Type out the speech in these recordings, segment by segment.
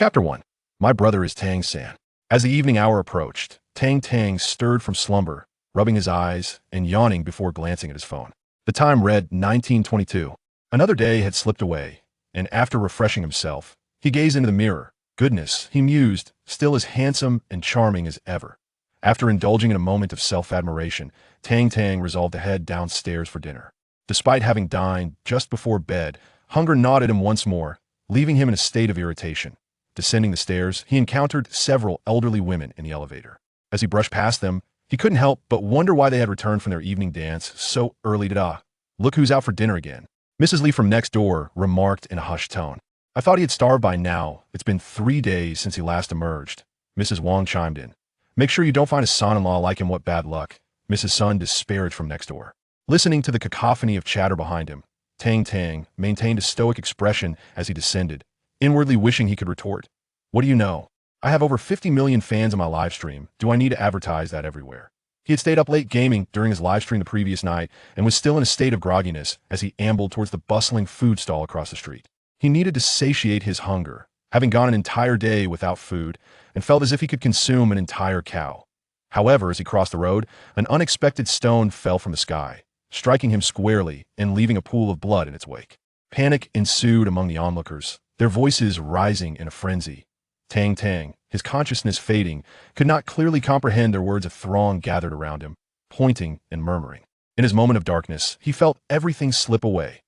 Chapter 1. My brother is Tang San. As the evening hour approached, Tang Tang stirred from slumber, rubbing his eyes and yawning before glancing at his phone. The time read 1922. Another day had slipped away, and after refreshing himself, he gazed into the mirror. Goodness, he mused, still as handsome and charming as ever. After indulging in a moment of self-admiration, Tang Tang resolved to head downstairs for dinner. Despite having dined just before bed, hunger gnawed at him once more, leaving him in a state of irritation. Descending the stairs, he encountered several elderly women in the elevator. As he brushed past them, he couldn't help but wonder why they had returned from their evening dance so early. Look who's out for dinner again. Mrs. Lee from next door remarked in a hushed tone. I thought he had starved by now. It's been 3 days since he last emerged. Mrs. Wang chimed in. Make sure you don't find a son-in-law like him. What bad luck. Mrs. Sun disparaged from next door. Listening to the cacophony of chatter behind him, Tang Tang maintained a stoic expression as he descended, inwardly wishing he could retort. What do you know? I have over 50 million fans on my live stream. Do I need to advertise that everywhere? He had stayed up late gaming during his live stream the previous night and was still in a state of grogginess as he ambled towards the bustling food stall across the street. He needed to satiate his hunger, having gone an entire day without food, and felt as if he could consume an entire cow. However, as he crossed the road, an unexpected stone fell from the sky, striking him squarely and leaving a pool of blood in its wake. Panic ensued among the onlookers, their voices rising in a frenzy. Tang Tang, his consciousness fading, could not clearly comprehend their words. A throng gathered around him, pointing and murmuring. In his moment of darkness, he felt everything slip away.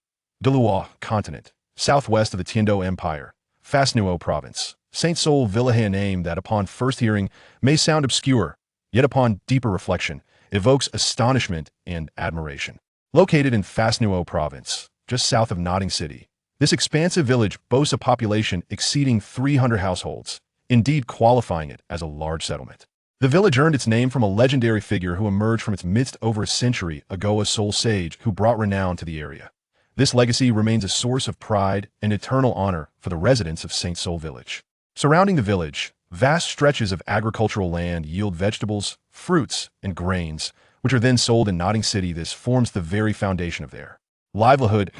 Douluo continent, southwest of the Tiando Empire, Fasnuo province, Saint Sol village, a name that upon first hearing may sound obscure, yet upon deeper reflection, evokes astonishment and admiration. Located in Fasnuo province, just south of Notting City, this expansive village boasts a population exceeding 300 households, indeed qualifying it as a large settlement. The village earned its name from a legendary figure who emerged from its midst over a century ago, a soul sage who brought renown to the area. This legacy remains a source of pride and eternal honor for the residents of Saint Sol village. Surrounding the village, vast stretches of agricultural land yield vegetables, fruits, and grains, which are then sold in Notting City. This forms the very foundation of their livelihood.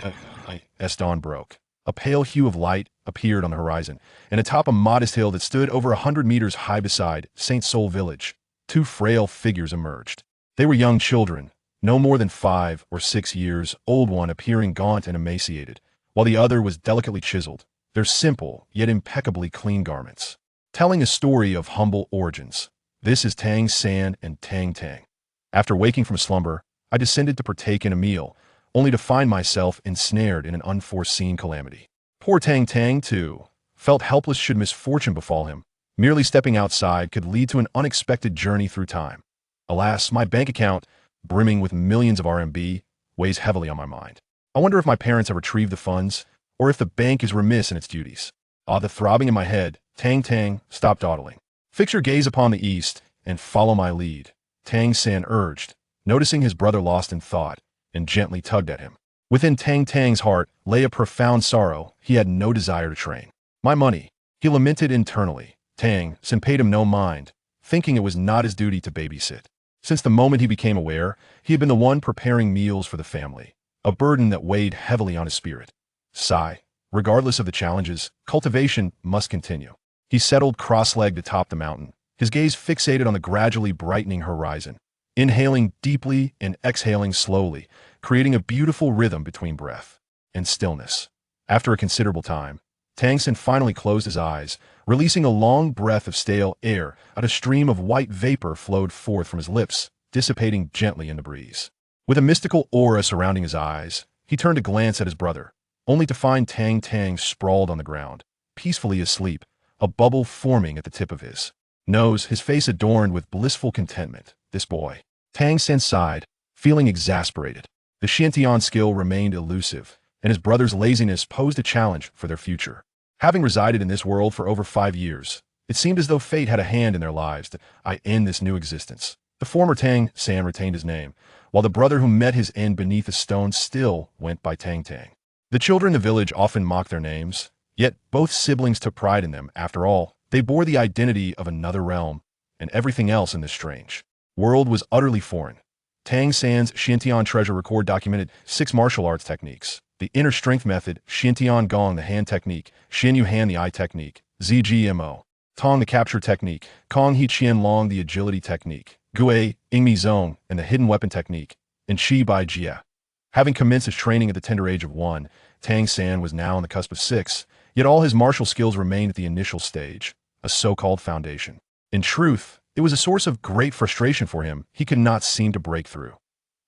As dawn broke, a pale hue of light appeared on the horizon, and atop a modest hill that stood over 100 meters high beside Saint Sol village, 2 frail figures emerged. They were young children, no more than 5 or 6 years old, one appearing gaunt and emaciated, while the other was delicately chiseled, their simple yet impeccably clean garments telling a story of humble origins. This is Tang San and Tang Tang. After waking from slumber, I descended to partake in a meal, only to find myself ensnared in an unforeseen calamity. Poor Tang Tang, too, felt helpless should misfortune befall him. Merely stepping outside could lead to an unexpected journey through time. Alas, my bank account, brimming with millions of RMB, weighs heavily on my mind. I wonder if my parents have retrieved the funds, or if the bank is remiss in its duties. The throbbing in my head, Tang Tang, stop dawdling. Fix your gaze upon the east, and follow my lead, Tang San urged, noticing his brother lost in thought, and gently tugged at him. Within Tang Tang's heart lay a profound sorrow he had no desire to train. My money, he lamented internally. Tang San paid him no mind, thinking it was not his duty to babysit. Since the moment he became aware, he had been the one preparing meals for the family, a burden that weighed heavily on his spirit. Sigh, regardless of the challenges, cultivation must continue. He settled cross-legged atop the mountain, his gaze fixated on the gradually brightening horizon, inhaling deeply and exhaling slowly, creating a beautiful rhythm between breath and stillness. After a considerable time, Tang San finally closed his eyes, releasing a long breath of stale air. A stream of white vapor flowed forth from his lips, dissipating gently in the breeze. With a mystical aura surrounding his eyes, he turned to glance at his brother, only to find Tang Tang sprawled on the ground, peacefully asleep, a bubble forming at the tip of his nose, his face adorned with blissful contentment. This boy. Tang San sighed, feeling exasperated. The Xuantian Skill remained elusive, and his brother's laziness posed a challenge for their future. Having resided in this world for over 5 years, it seemed as though fate had a hand in their lives to end this new existence. The former Tang San retained his name, while the brother who met his end beneath a stone still went by Tang Tang. The children in the village often mocked their names, yet both siblings took pride in them. After all, they bore the identity of another realm, and everything else in this strange world was utterly foreign. Tang San's Xuantian treasure record documented 6 martial arts techniques: the inner strength method, Xuantian Gong the hand technique, Xin Yu hand the eye technique, ZGMO. Tong the capture technique, Kong He Qian Long the agility technique, Gui, Ingmi Zong, and the hidden weapon technique, and Qi Bai Jia. Having commenced his training at the tender age of 1, Tang San was now on the cusp of 6, yet all his martial skills remained at the initial stage, a so-called foundation. In truth, it was a source of great frustration for him he could not seem to break through.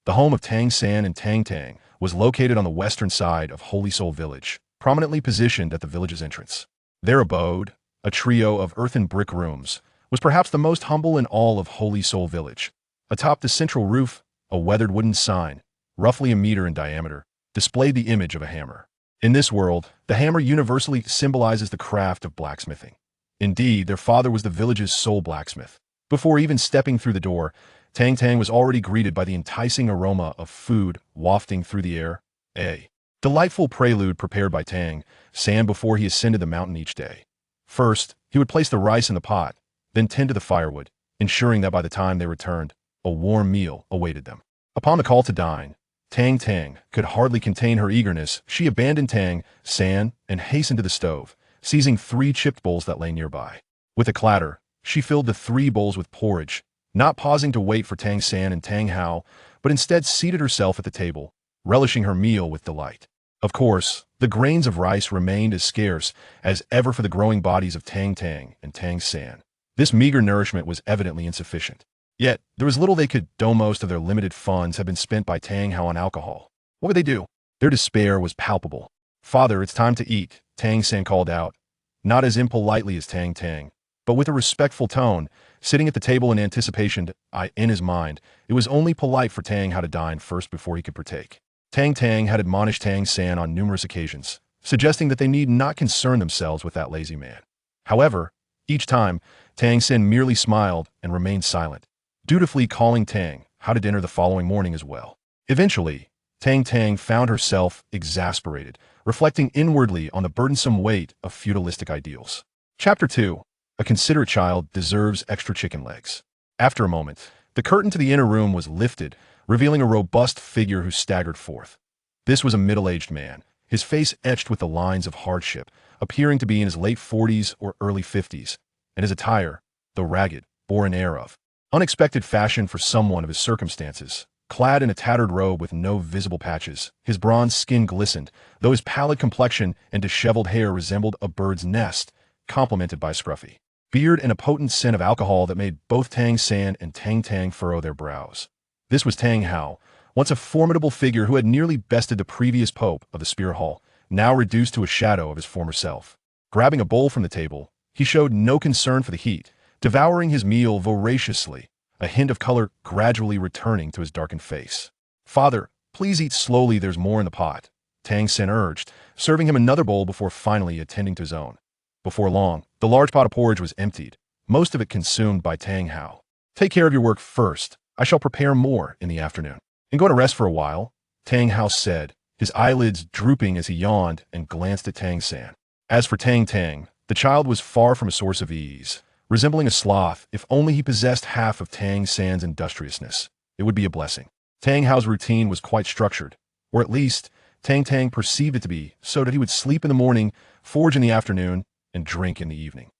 The home of Tang San and Tang Tang was located on the western side of Holy Soul Village, prominently positioned at the village's entrance. Their abode, a trio of earthen brick rooms, was perhaps the most humble in all of Holy Soul Village. Atop the central roof, a weathered wooden sign, roughly a meter in diameter, displayed the image of a hammer. In this world, the hammer universally symbolizes the craft of blacksmithing. Indeed, their father was the village's sole blacksmith. Before even stepping through the door, Tang Tang was already greeted by the enticing aroma of food wafting through the air. A delightful prelude prepared by Tang San before he ascended the mountain each day. First, he would place the rice in the pot, then tend to the firewood, ensuring that by the time they returned, a warm meal awaited them. Upon the call to dine, Tang Tang could hardly contain her eagerness. She abandoned Tang San and hastened to the stove, seizing 3 chipped bowls that lay nearby. With a clatter, she filled the 3 bowls with porridge, not pausing to wait for Tang San and Tang Hao, but instead seated herself at the table, relishing her meal with delight. Of course, the grains of rice remained as scarce as ever for the growing bodies of Tang Tang and Tang San. This meager nourishment was evidently insufficient. Yet, there was little they could do. Most of their limited funds had been spent by Tang Hao on alcohol. What would they do? Their despair was palpable. "Father, it's time to eat," Tang San called out, not as impolitely as Tang Tang, but with a respectful tone, sitting at the table in anticipation. In his mind, it was only polite for Tang Hao to dine first before he could partake. Tang Tang had admonished Tang San on numerous occasions, suggesting that they need not concern themselves with that lazy man. However, each time, Tang San merely smiled and remained silent, dutifully calling Tang Hao to dinner the following morning as well. Eventually, Tang Tang found herself exasperated, reflecting inwardly on the burdensome weight of feudalistic ideals. Chapter 2. A considerate child deserves extra chicken legs. After a moment, the curtain to the inner room was lifted, revealing a robust figure who staggered forth. This was a middle-aged man, his face etched with the lines of hardship, appearing to be in his late 40s or early 50s, and his attire, though ragged, bore an air of unexpected fashion for someone of his circumstances. Clad in a tattered robe with no visible patches, his bronze skin glistened, though his pallid complexion and disheveled hair resembled a bird's nest, complemented by scruffy beard and a potent scent of alcohol that made both Tang San and Tang Tang furrow their brows. This was Tang Hao, once a formidable figure who had nearly bested the previous pope of the Spear Hall, now reduced to a shadow of his former self. Grabbing a bowl from the table, he showed no concern for the heat, devouring his meal voraciously, a hint of color gradually returning to his darkened face. "Father, please eat slowly, there's more in the pot," Tang San urged, serving him another bowl before finally attending to his own. Before long, the large pot of porridge was emptied, most of it consumed by Tang Hao. "Take care of your work first. I shall prepare more in the afternoon. And go to rest for a while," Tang Hao said, his eyelids drooping as he yawned and glanced at Tang San. As for Tang Tang, the child was far from a source of ease. Resembling a sloth, if only he possessed half of Tang San's industriousness, it would be a blessing. Tang Hao's routine was quite structured, or at least, Tang Tang perceived it to be, so that he would sleep in the morning, forage in the afternoon, and drink in the evening.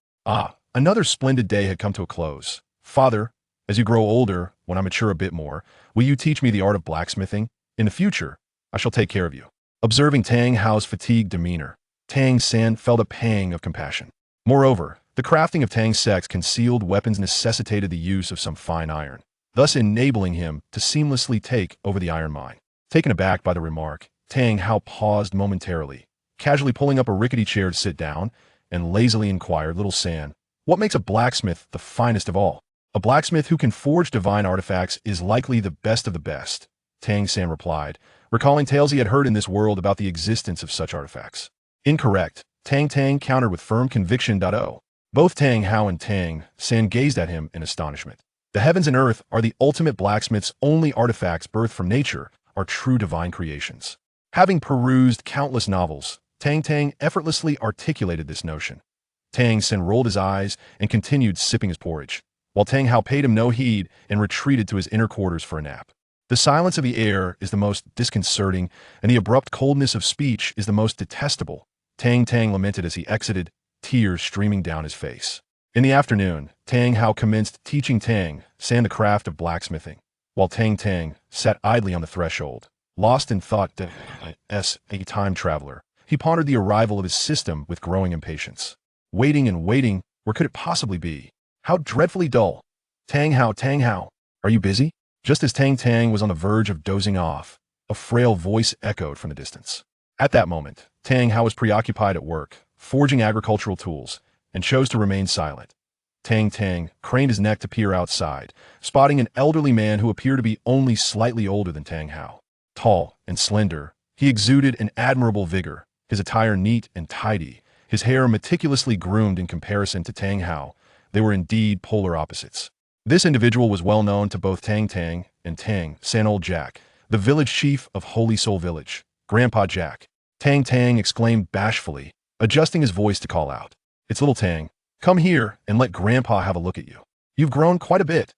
Another splendid day had come to a close. "Father, as you grow older, when I mature a bit more, will you teach me the art of blacksmithing? In the future, I shall take care of you." Observing Tang Hao's fatigued demeanor, Tang San felt a pang of compassion. Moreover, the crafting of Tang Sect's concealed weapons necessitated the use of some fine iron, thus enabling him to seamlessly take over the iron mine. Taken aback by the remark, Tang Hao paused momentarily, casually pulling up a rickety chair to sit down, and lazily inquired, "Little San, what makes a blacksmith the finest of all?" "A blacksmith who can forge divine artifacts is likely the best of the best," Tang San replied, recalling tales he had heard in this world about the existence of such artifacts. "Incorrect," Tang Tang countered with firm conviction. Both Tang Hao and Tang San gazed at him in astonishment. The heavens and earth are the ultimate blacksmith's only artifacts birthed from nature, are true divine creations. Having perused countless novels, Tang Tang effortlessly articulated this notion. Tang San rolled his eyes and continued sipping his porridge, while Tang Hao paid him no heed and retreated to his inner quarters for a nap. "The silence of the air is the most disconcerting, and the abrupt coldness of speech is the most detestable," Tang Tang lamented as he exited, tears streaming down his face. In the afternoon, Tang Hao commenced teaching Tang San the craft of blacksmithing, while Tang Tang sat idly on the threshold. Lost in thought as a time traveler, he pondered the arrival of his system with growing impatience. Waiting and waiting, where could it possibly be? How dreadfully dull. Tang Hao, are you busy? Just as Tang Tang was on the verge of dozing off, a frail voice echoed from the distance. At that moment, Tang Hao was preoccupied at work, forging agricultural tools, and chose to remain silent. Tang Tang craned his neck to peer outside, spotting an elderly man who appeared to be only slightly older than Tang Hao. Tall and slender, he exuded an admirable vigor, his attire neat and tidy, his hair meticulously groomed in comparison to Tang Hao. They were indeed polar opposites. This individual was well known to both Tang Tang and Tang San Old Jack, the village chief of Holy Soul Village, Grandpa Jack. Tang Tang exclaimed bashfully, adjusting his voice to call out. It's little Tang. Come here and let Grandpa have a look at you. You've grown quite a bit.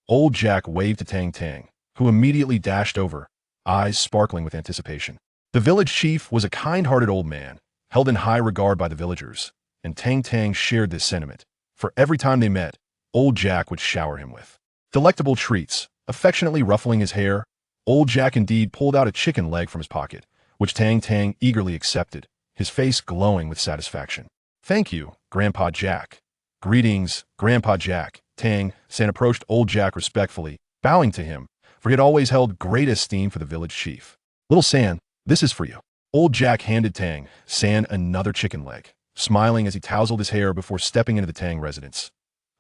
Old Jack waved to Tang Tang, who immediately dashed over, eyes sparkling with anticipation. The village chief was a kind-hearted old man, held in high regard by the villagers, and Tang Tang shared this sentiment, for every time they met, Old Jack would shower him with delectable treats, affectionately ruffling his hair. Old Jack indeed pulled out a chicken leg from his pocket, which Tang Tang eagerly accepted, his face glowing with satisfaction. Thank you, Grandpa Jack. Greetings, Grandpa Jack. Tang San approached Old Jack respectfully, bowing to him, for he had always held great esteem for the village chief. Little San, this is for you. Old Jack handed Tang San another chicken leg, smiling as he tousled his hair before stepping into the Tang residence.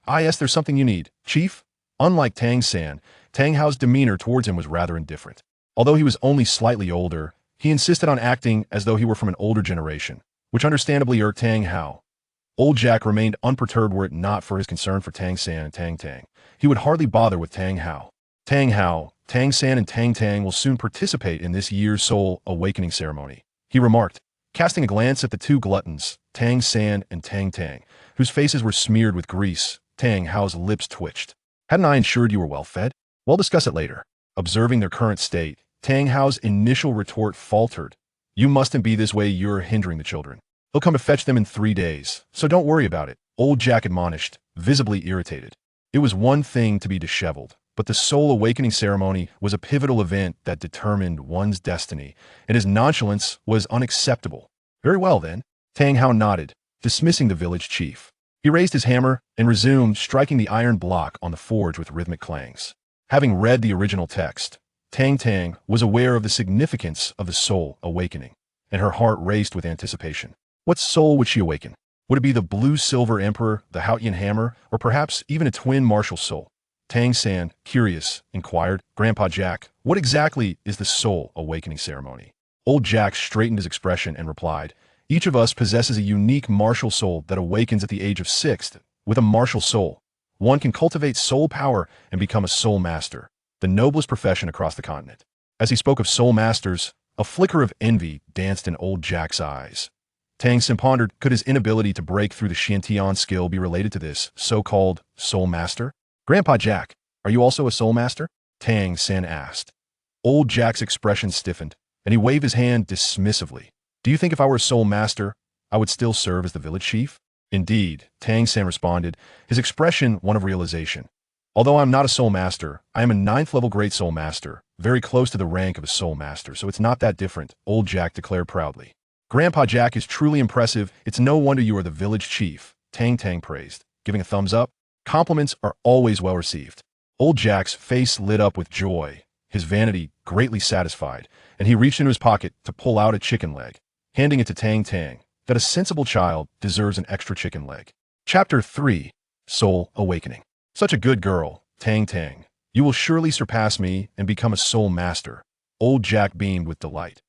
Yes, there's something you need, Chief. Unlike Tang San, Tang Hao's demeanor towards him was rather indifferent. Although he was only slightly older, he insisted on acting as though he were from an older generation, which understandably irked Tang Hao. Old Jack remained unperturbed were it not for his concern for Tang San and Tang Tang. He would hardly bother with Tang Hao. Tang San and Tang Tang will soon participate in this year's soul awakening ceremony, he remarked, casting a glance at the two gluttons, Tang San and Tang Tang, whose faces were smeared with grease. Tang Hao's lips twitched. Hadn't I ensured you were well fed? We'll discuss it later. Observing their current state, Tang Hao's initial retort faltered. You mustn't be this way, you're hindering the children. He'll come to fetch them in 3 days, so don't worry about it, Old Jack admonished, visibly irritated. It was one thing to be disheveled, but the soul awakening ceremony was a pivotal event that determined one's destiny, and his nonchalance was unacceptable. Very well then, Tang Hao nodded, dismissing the village chief. He raised his hammer and resumed striking the iron block on the forge with rhythmic clangs. Having read the original text, Tang Tang was aware of the significance of the soul awakening, and her heart raced with anticipation. What soul would she awaken? Would it be the blue-silver emperor, the Xuantian hammer, or perhaps even a twin martial soul? Tang San, curious, inquired, Grandpa Jack, what exactly is the soul awakening ceremony? Old Jack straightened his expression and replied, each of us possesses a unique martial soul that awakens at the age of 6. With a martial soul, one can cultivate soul power and become a soul master, the noblest profession across the continent. As he spoke of soul masters, a flicker of envy danced in Old Jack's eyes. Tang San pondered, could his inability to break through the Xuantian skill be related to this so-called soul master? Grandpa Jack, are you also a soul master? Tang San asked. Old Jack's expression stiffened, and he waved his hand dismissively. Do you think if I were a soul master, I would still serve as the village chief? Indeed, Tang San responded, his expression one of realization. Although I'm not a soul master, I am a 9th level great soul master, very close to the rank of a soul master, so it's not that different, Old Jack declared proudly. Grandpa Jack is truly impressive. It's no wonder you are the village chief, Tang Tang praised, giving a thumbs up. Compliments are always well received. Old Jack's face lit up with joy, his vanity greatly satisfied, and he reached into his pocket to pull out a chicken leg, handing it to Tang Tang, that a sensible child deserves an extra chicken leg. Chapter 3, Soul Awakening. Such a good girl, Tang Tang. You will surely surpass me and become a soul master. Old Jack beamed with delight.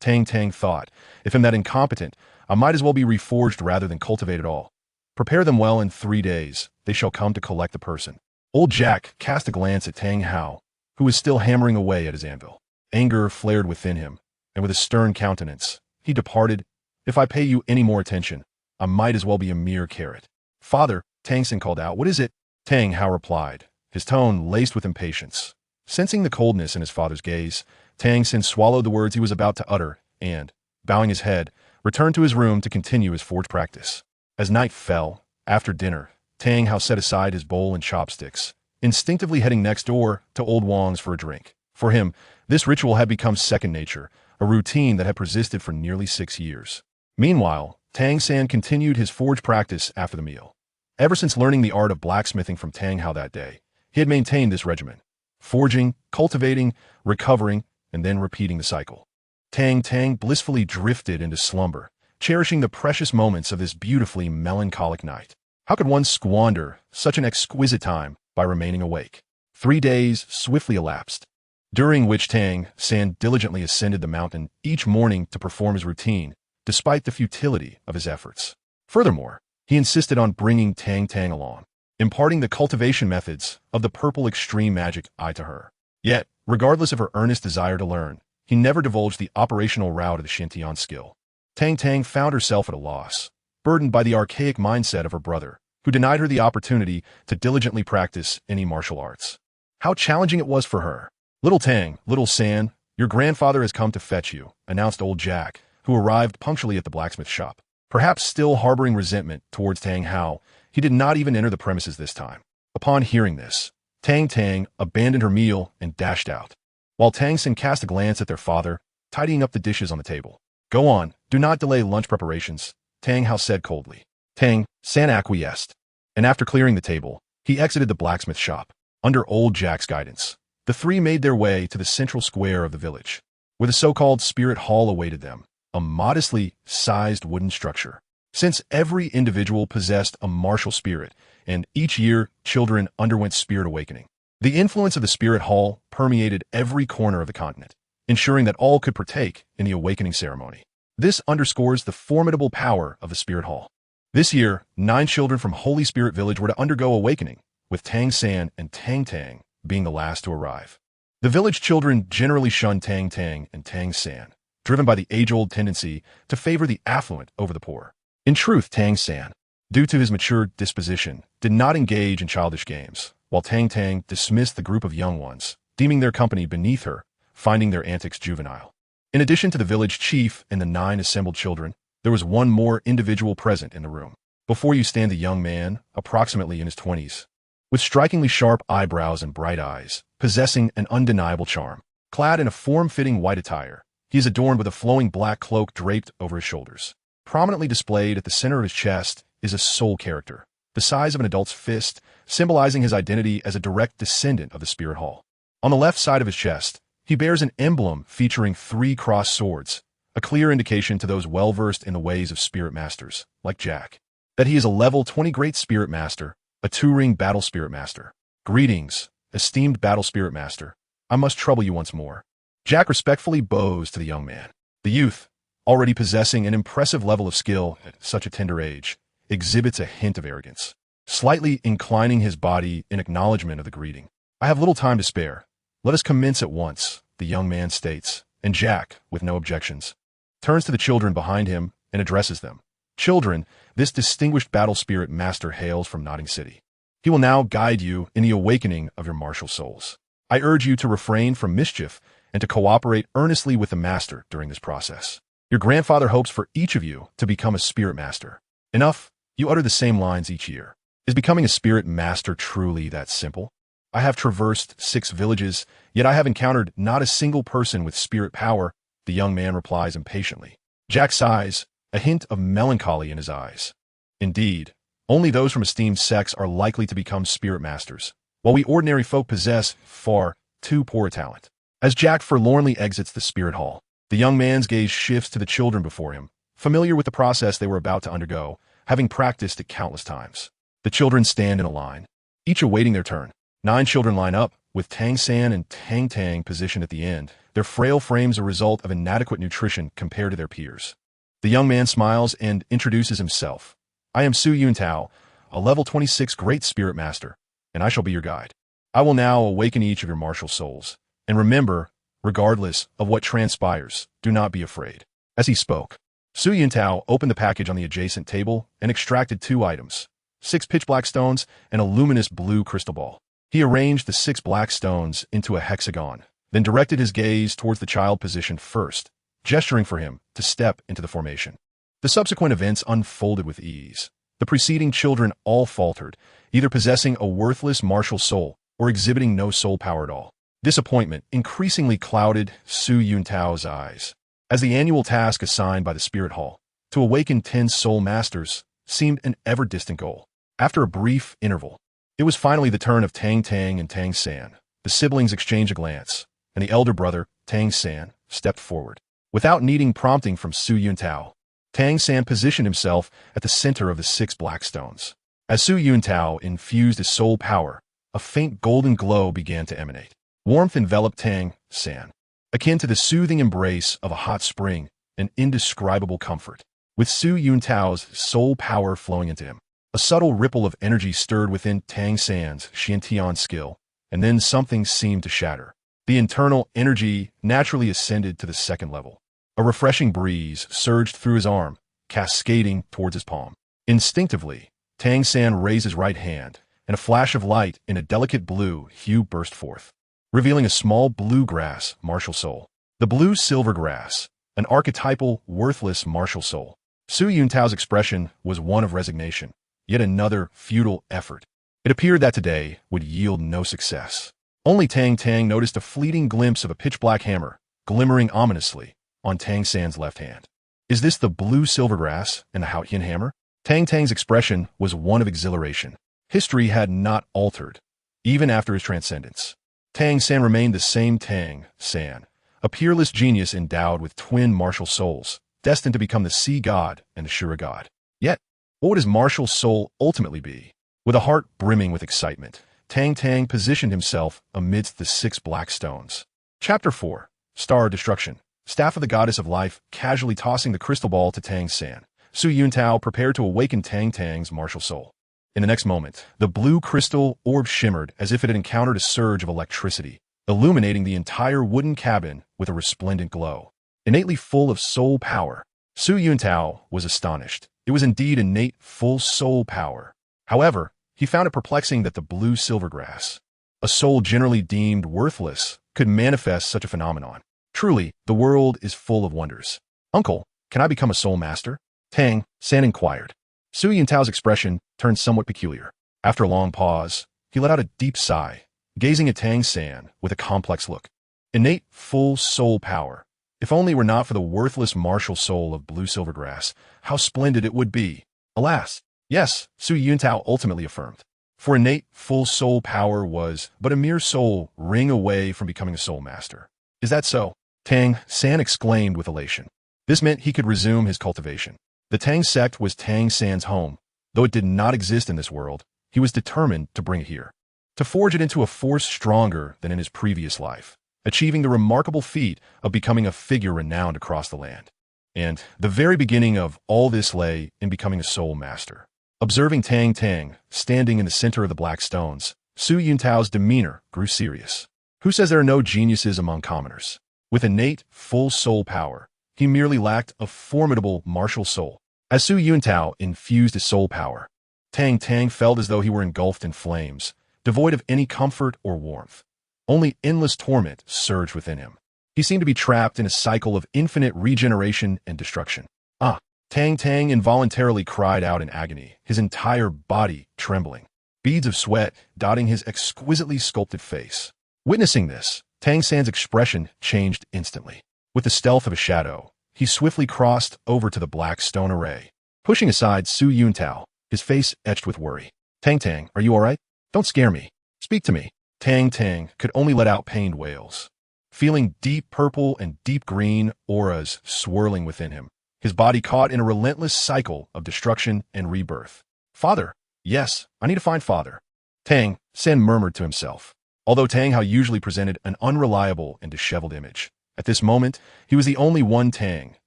Tang Tang thought, if I'm that incompetent, I might as well be reforged rather than cultivate at all. Prepare them well in 3 days, they shall come to collect the person. Old Jack cast a glance at Tang Hao, who was still hammering away at his anvil. Anger flared within him, and with a stern countenance, he departed. If I pay you any more attention, I might as well be a mere carrot. Father, Tang San called out, what is it? Tang Hao replied, his tone laced with impatience. Sensing the coldness in his father's gaze, Tang San swallowed the words he was about to utter and, bowing his head, returned to his room to continue his forge practice. As night fell, after dinner, Tang Hao set aside his bowl and chopsticks, instinctively heading next door to Old Wang's for a drink. For him, this ritual had become second nature, a routine that had persisted for nearly 6 years. Meanwhile, Tang San continued his forge practice after the meal. Ever since learning the art of blacksmithing from Tang Hao that day, he had maintained this regimen: forging, cultivating, recovering, and then repeating the cycle. Tang Tang blissfully drifted into slumber, cherishing the precious moments of this beautifully melancholic night. How could one squander such an exquisite time by remaining awake? 3 days swiftly elapsed, during which Tang San diligently ascended the mountain each morning to perform his routine, despite the futility of his efforts. Furthermore, he insisted on bringing Tang Tang along, imparting the cultivation methods of the purple extreme magic eye to her. Yet, regardless of her earnest desire to learn, he never divulged the operational route of the Xuantian Skill. Tang Tang found herself at a loss, burdened by the archaic mindset of her brother, who denied her the opportunity to diligently practice any martial arts. How challenging it was for her. "Little Tang, little San, your grandfather has come to fetch you," announced old Jack, who arrived punctually at the blacksmith shop. Perhaps still harboring resentment towards Tang Hao, he did not even enter the premises this time. Upon hearing this, Tang Tang abandoned her meal and dashed out, while Tang San cast a glance at their father, tidying up the dishes on the table. "Go on, do not delay lunch preparations," Tang Hao said coldly. Tang San acquiesced, and after clearing the table, he exited the blacksmith shop. Under old Jack's guidance, the three made their way to the central square of the village, where the so-called spirit hall awaited them, a modestly sized wooden structure. Since every individual possessed a martial spirit, and each year children underwent spirit awakening, the influence of the spirit hall permeated every corner of the continent, ensuring that all could partake in the awakening ceremony. This underscores the formidable power of the spirit hall. This year, 9 children from Holy Spirit Village were to undergo awakening, with Tang San and Tang Tang being the last to arrive. The village children generally shunned Tang Tang and Tang San, driven by the age-old tendency to favor the affluent over the poor. In truth, Tang San, due to his mature disposition, did not engage in childish games, while Tang Tang dismissed the group of young ones, deeming their company beneath her, finding their antics juvenile. In addition to the village chief and the 9 assembled children, there was one more individual present in the room. Before you stand a young man, approximately in his 20s, with strikingly sharp eyebrows and bright eyes, possessing an undeniable charm. Clad in a form-fitting white attire, he is adorned with a flowing black cloak draped over his shoulders. Prominently displayed at the center of his chest is a soul character, the size of an adult's fist, symbolizing his identity as a direct descendant of the spirit hall. On the left side of his chest, he bears an emblem featuring 3 crossed swords, a clear indication to those well-versed in the ways of spirit masters, like Jack, that he is a level 20 great spirit master, a 2-ring battle spirit master. "Greetings, esteemed battle spirit master. I must trouble you once more." Jack respectfully bows to the young man. The youth, already possessing an impressive level of skill at such a tender age, exhibits a hint of arrogance, slightly inclining his body in acknowledgement of the greeting. "I have little time to spare. Let us commence at once," the young man states, and Jack, with no objections, turns to the children behind him and addresses them. "Children, this distinguished battle spirit master hails from Notting City. He will now guide you in the awakening of your martial souls. I urge you to refrain from mischief and to cooperate earnestly with the master during this process. Your grandfather hopes for each of you to become a spirit master. Enough, you utter the same lines each year. Is becoming a spirit master truly that simple? I have traversed 6 villages, yet I have encountered not a single person with spirit power," the young man replies impatiently. Jack sighs, a hint of melancholy in his eyes. "Indeed, only those from esteemed sects are likely to become spirit masters, while we ordinary folk possess far too poor a talent." As Jack forlornly exits the spirit hall, the young man's gaze shifts to the children before him, familiar with the process they were about to undergo, having practiced it countless times. The children stand in a line, each awaiting their turn. 9 children line up, with Tang San and Tang Tang positioned at the end, their frail frames a result of inadequate nutrition compared to their peers. The young man smiles and introduces himself. "I am Xuantian, a level 26 great spirit master, and I shall be your guide. I will now awaken each of your martial souls. And remember, regardless of what transpires, do not be afraid." As he spoke, Xuantian opened the package on the adjacent table and extracted 2 items, 6 pitch black stones and a luminous blue crystal ball. He arranged the 6 black stones into a hexagon, then directed his gaze towards the child positioned first, gesturing for him to step into the formation. The subsequent events unfolded with ease. The preceding children all faltered, either possessing a worthless martial soul or exhibiting no soul power at all. Disappointment increasingly clouded Su Yuntao's eyes, as the annual task assigned by the Spirit Hall to awaken 10 soul masters seemed an ever-distant goal. After a brief interval, it was finally the turn of Tang Tang and Tang San. The siblings exchanged a glance, and the elder brother, Tang San, stepped forward. Without needing prompting from Su Yuntao, Tang San positioned himself at the center of the 6 black stones. As Su Yuntao infused his soul power, a faint golden glow began to emanate. Warmth enveloped Tang San, akin to the soothing embrace of a hot spring, an indescribable comfort. With Su Yuntao's soul power flowing into him, a subtle ripple of energy stirred within Tang San's Xuantian Skill, and then something seemed to shatter. The internal energy naturally ascended to the 2nd level. A refreshing breeze surged through his arm, cascading towards his palm. Instinctively, Tang San raised his right hand, and a flash of light in a delicate blue hue burst forth, revealing a small blue-grass martial soul. The blue silver grass, an archetypal, worthless martial soul. Su Yuntao's expression was one of resignation, yet another futile effort. It appeared that today would yield no success. Only Tang Tang noticed a fleeting glimpse of a pitch-black hammer, glimmering ominously on Tang San's left hand. Is this the blue silver grass and the Xuantian hammer? Tang Tang's expression was one of exhilaration. History had not altered, even after his transcendence. Tang San remained the same Tang San, a peerless genius endowed with twin martial souls, destined to become the sea god and the Shura god. Yet, what would his martial soul ultimately be? With a heart brimming with excitement, Tang Tang positioned himself amidst the 6 black stones. Chapter 4. Star of Destruction. Staff of the Goddess of Life, casually tossing the crystal ball to Tang San. Su Yuntao prepared to awaken Tang Tang's martial soul. In the next moment, the blue crystal orb shimmered as if it had encountered a surge of electricity, illuminating the entire wooden cabin with a resplendent glow. Innately full of soul power, Su Yuntao was astonished. It was indeed innate full soul power. However, he found it perplexing that the blue silver grass, a soul generally deemed worthless, could manifest such a phenomenon. Truly, the world is full of wonders. Uncle, can I become a soul master? Tang San inquired. Su Yuntao's expression turned somewhat peculiar. After a long pause, he let out a deep sigh, gazing at Tang San with a complex look. Innate full soul power. If only it were not for the worthless martial soul of blue silver grass, how splendid it would be. Alas, yes, Su Yuntao ultimately affirmed. For innate full soul power was but a mere soul ring away from becoming a soul master. Is that so? Tang San exclaimed with elation. This meant he could resume his cultivation. The Tang Sect was Tang San's home. Though it did not exist in this world, he was determined to bring it here, to forge it into a force stronger than in his previous life, achieving the remarkable feat of becoming a figure renowned across the land. And the very beginning of all this lay in becoming a soul master. Observing Tang Tang standing in the center of the black stones, Su Yuntao's demeanor grew serious. Who says there are no geniuses among commoners? With innate, full soul power, he merely lacked a formidable martial soul. As Su Yuntao infused his soul power, Tang Tang felt as though he were engulfed in flames, devoid of any comfort or warmth. Only endless torment surged within him. He seemed to be trapped in a cycle of infinite regeneration and destruction. Ah! Tang Tang involuntarily cried out in agony, his entire body trembling, beads of sweat dotting his exquisitely sculpted face. Witnessing this, Tang San's expression changed instantly. With the stealth of a shadow, he swiftly crossed over to the black stone array, pushing aside Su Yuntao, his face etched with worry. Tang Tang, are you all right? Don't scare me. Speak to me. Tang Tang could only let out pained wails, feeling deep purple and deep green auras swirling within him, his body caught in a relentless cycle of destruction and rebirth. Father, yes, I need to find father. Tang San murmured to himself. Although Tang Hao usually presented an unreliable and disheveled image, at this moment, he was the only one Tang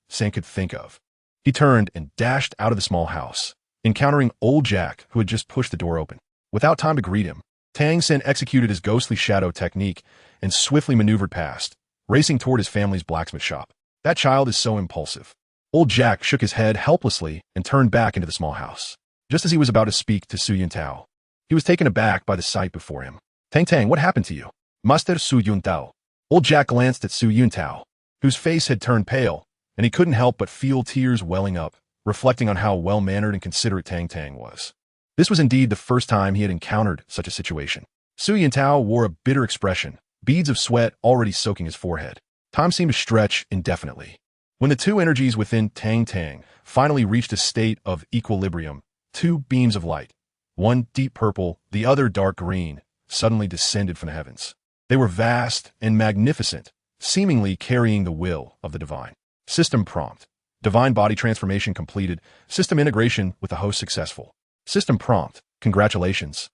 San could think of. He turned and dashed out of the small house, encountering old Jack, who had just pushed the door open. Without time to greet him, Tang San executed his ghostly shadow technique and swiftly maneuvered past, racing toward his family's blacksmith shop. That child is so impulsive. Old Jack shook his head helplessly and turned back into the small house. Just as he was about to speak to Su Yuntao, he was taken aback by the sight before him. Tang Tang, what happened to you? Master Su Yuntao. Old Jack glanced at Su Yuntao, whose face had turned pale, and he couldn't help but feel tears welling up reflecting on how well-mannered and considerate Tang Tang was. This was indeed the first time he had encountered such a situation. Xuantian wore a bitter expression, beads of sweat already soaking his forehead. Time seemed to stretch indefinitely. When the two energies within Tang Tang finally reached a state of equilibrium, two beams of light, one deep purple, the other dark green, suddenly descended from the heavens. They were vast and magnificent, seemingly carrying the will of the divine. System prompt. Divine body transformation completed. System integration with the host successful. System prompt. Congratulations.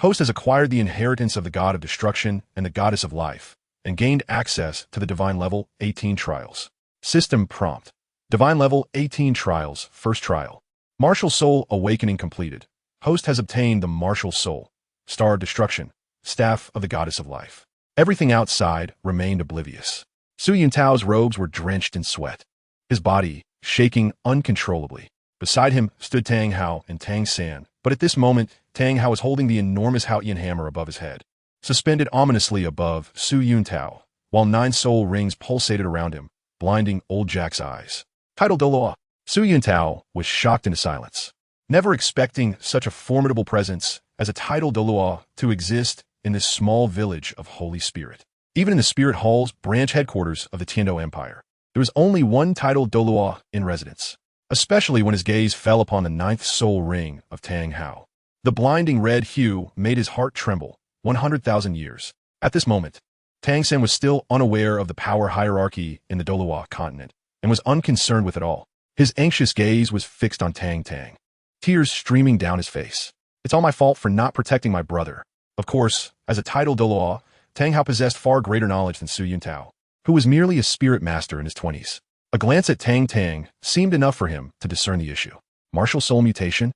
Host has acquired the inheritance of the god of destruction and the goddess of life, and gained access to the divine level 18 trials. System prompt. Divine level 18 trials, first trial. Martial soul awakening completed. Host has obtained the martial soul, star of destruction, staff of the goddess of life. Everything outside remained oblivious. Su Yuntao's robes were drenched in sweat, his body shaking uncontrollably. Beside him stood Tang Hao and Tang San, but at this moment, Tang Hao was holding the enormous Haotian hammer above his head, suspended ominously above Su Yuntao, while 9 soul rings pulsated around him, blinding old Jack's eyes. Title Douluo. Su Yuntao was shocked into silence, never expecting such a formidable presence as a title Douluo to exist in this small village of Holy Spirit. Even in the Spirit Hall's branch headquarters of the Tiando Empire, there was only one title Douluo in residence, especially when his gaze fell upon the 9th soul ring of Tang Hao. The blinding red hue made his heart tremble. 100,000 years. At this moment, Tang San was still unaware of the power hierarchy in the Douluo continent and was unconcerned with it all. His anxious gaze was fixed on Tang Tang, tears streaming down his face. It's all my fault for not protecting my brother. Of course, as a title Douluo, Tang Hao possessed far greater knowledge than Su Yuntao, who was merely a spirit master in his 20s. A glance at Tang Tang seemed enough for him to discern the issue. Martial soul mutation?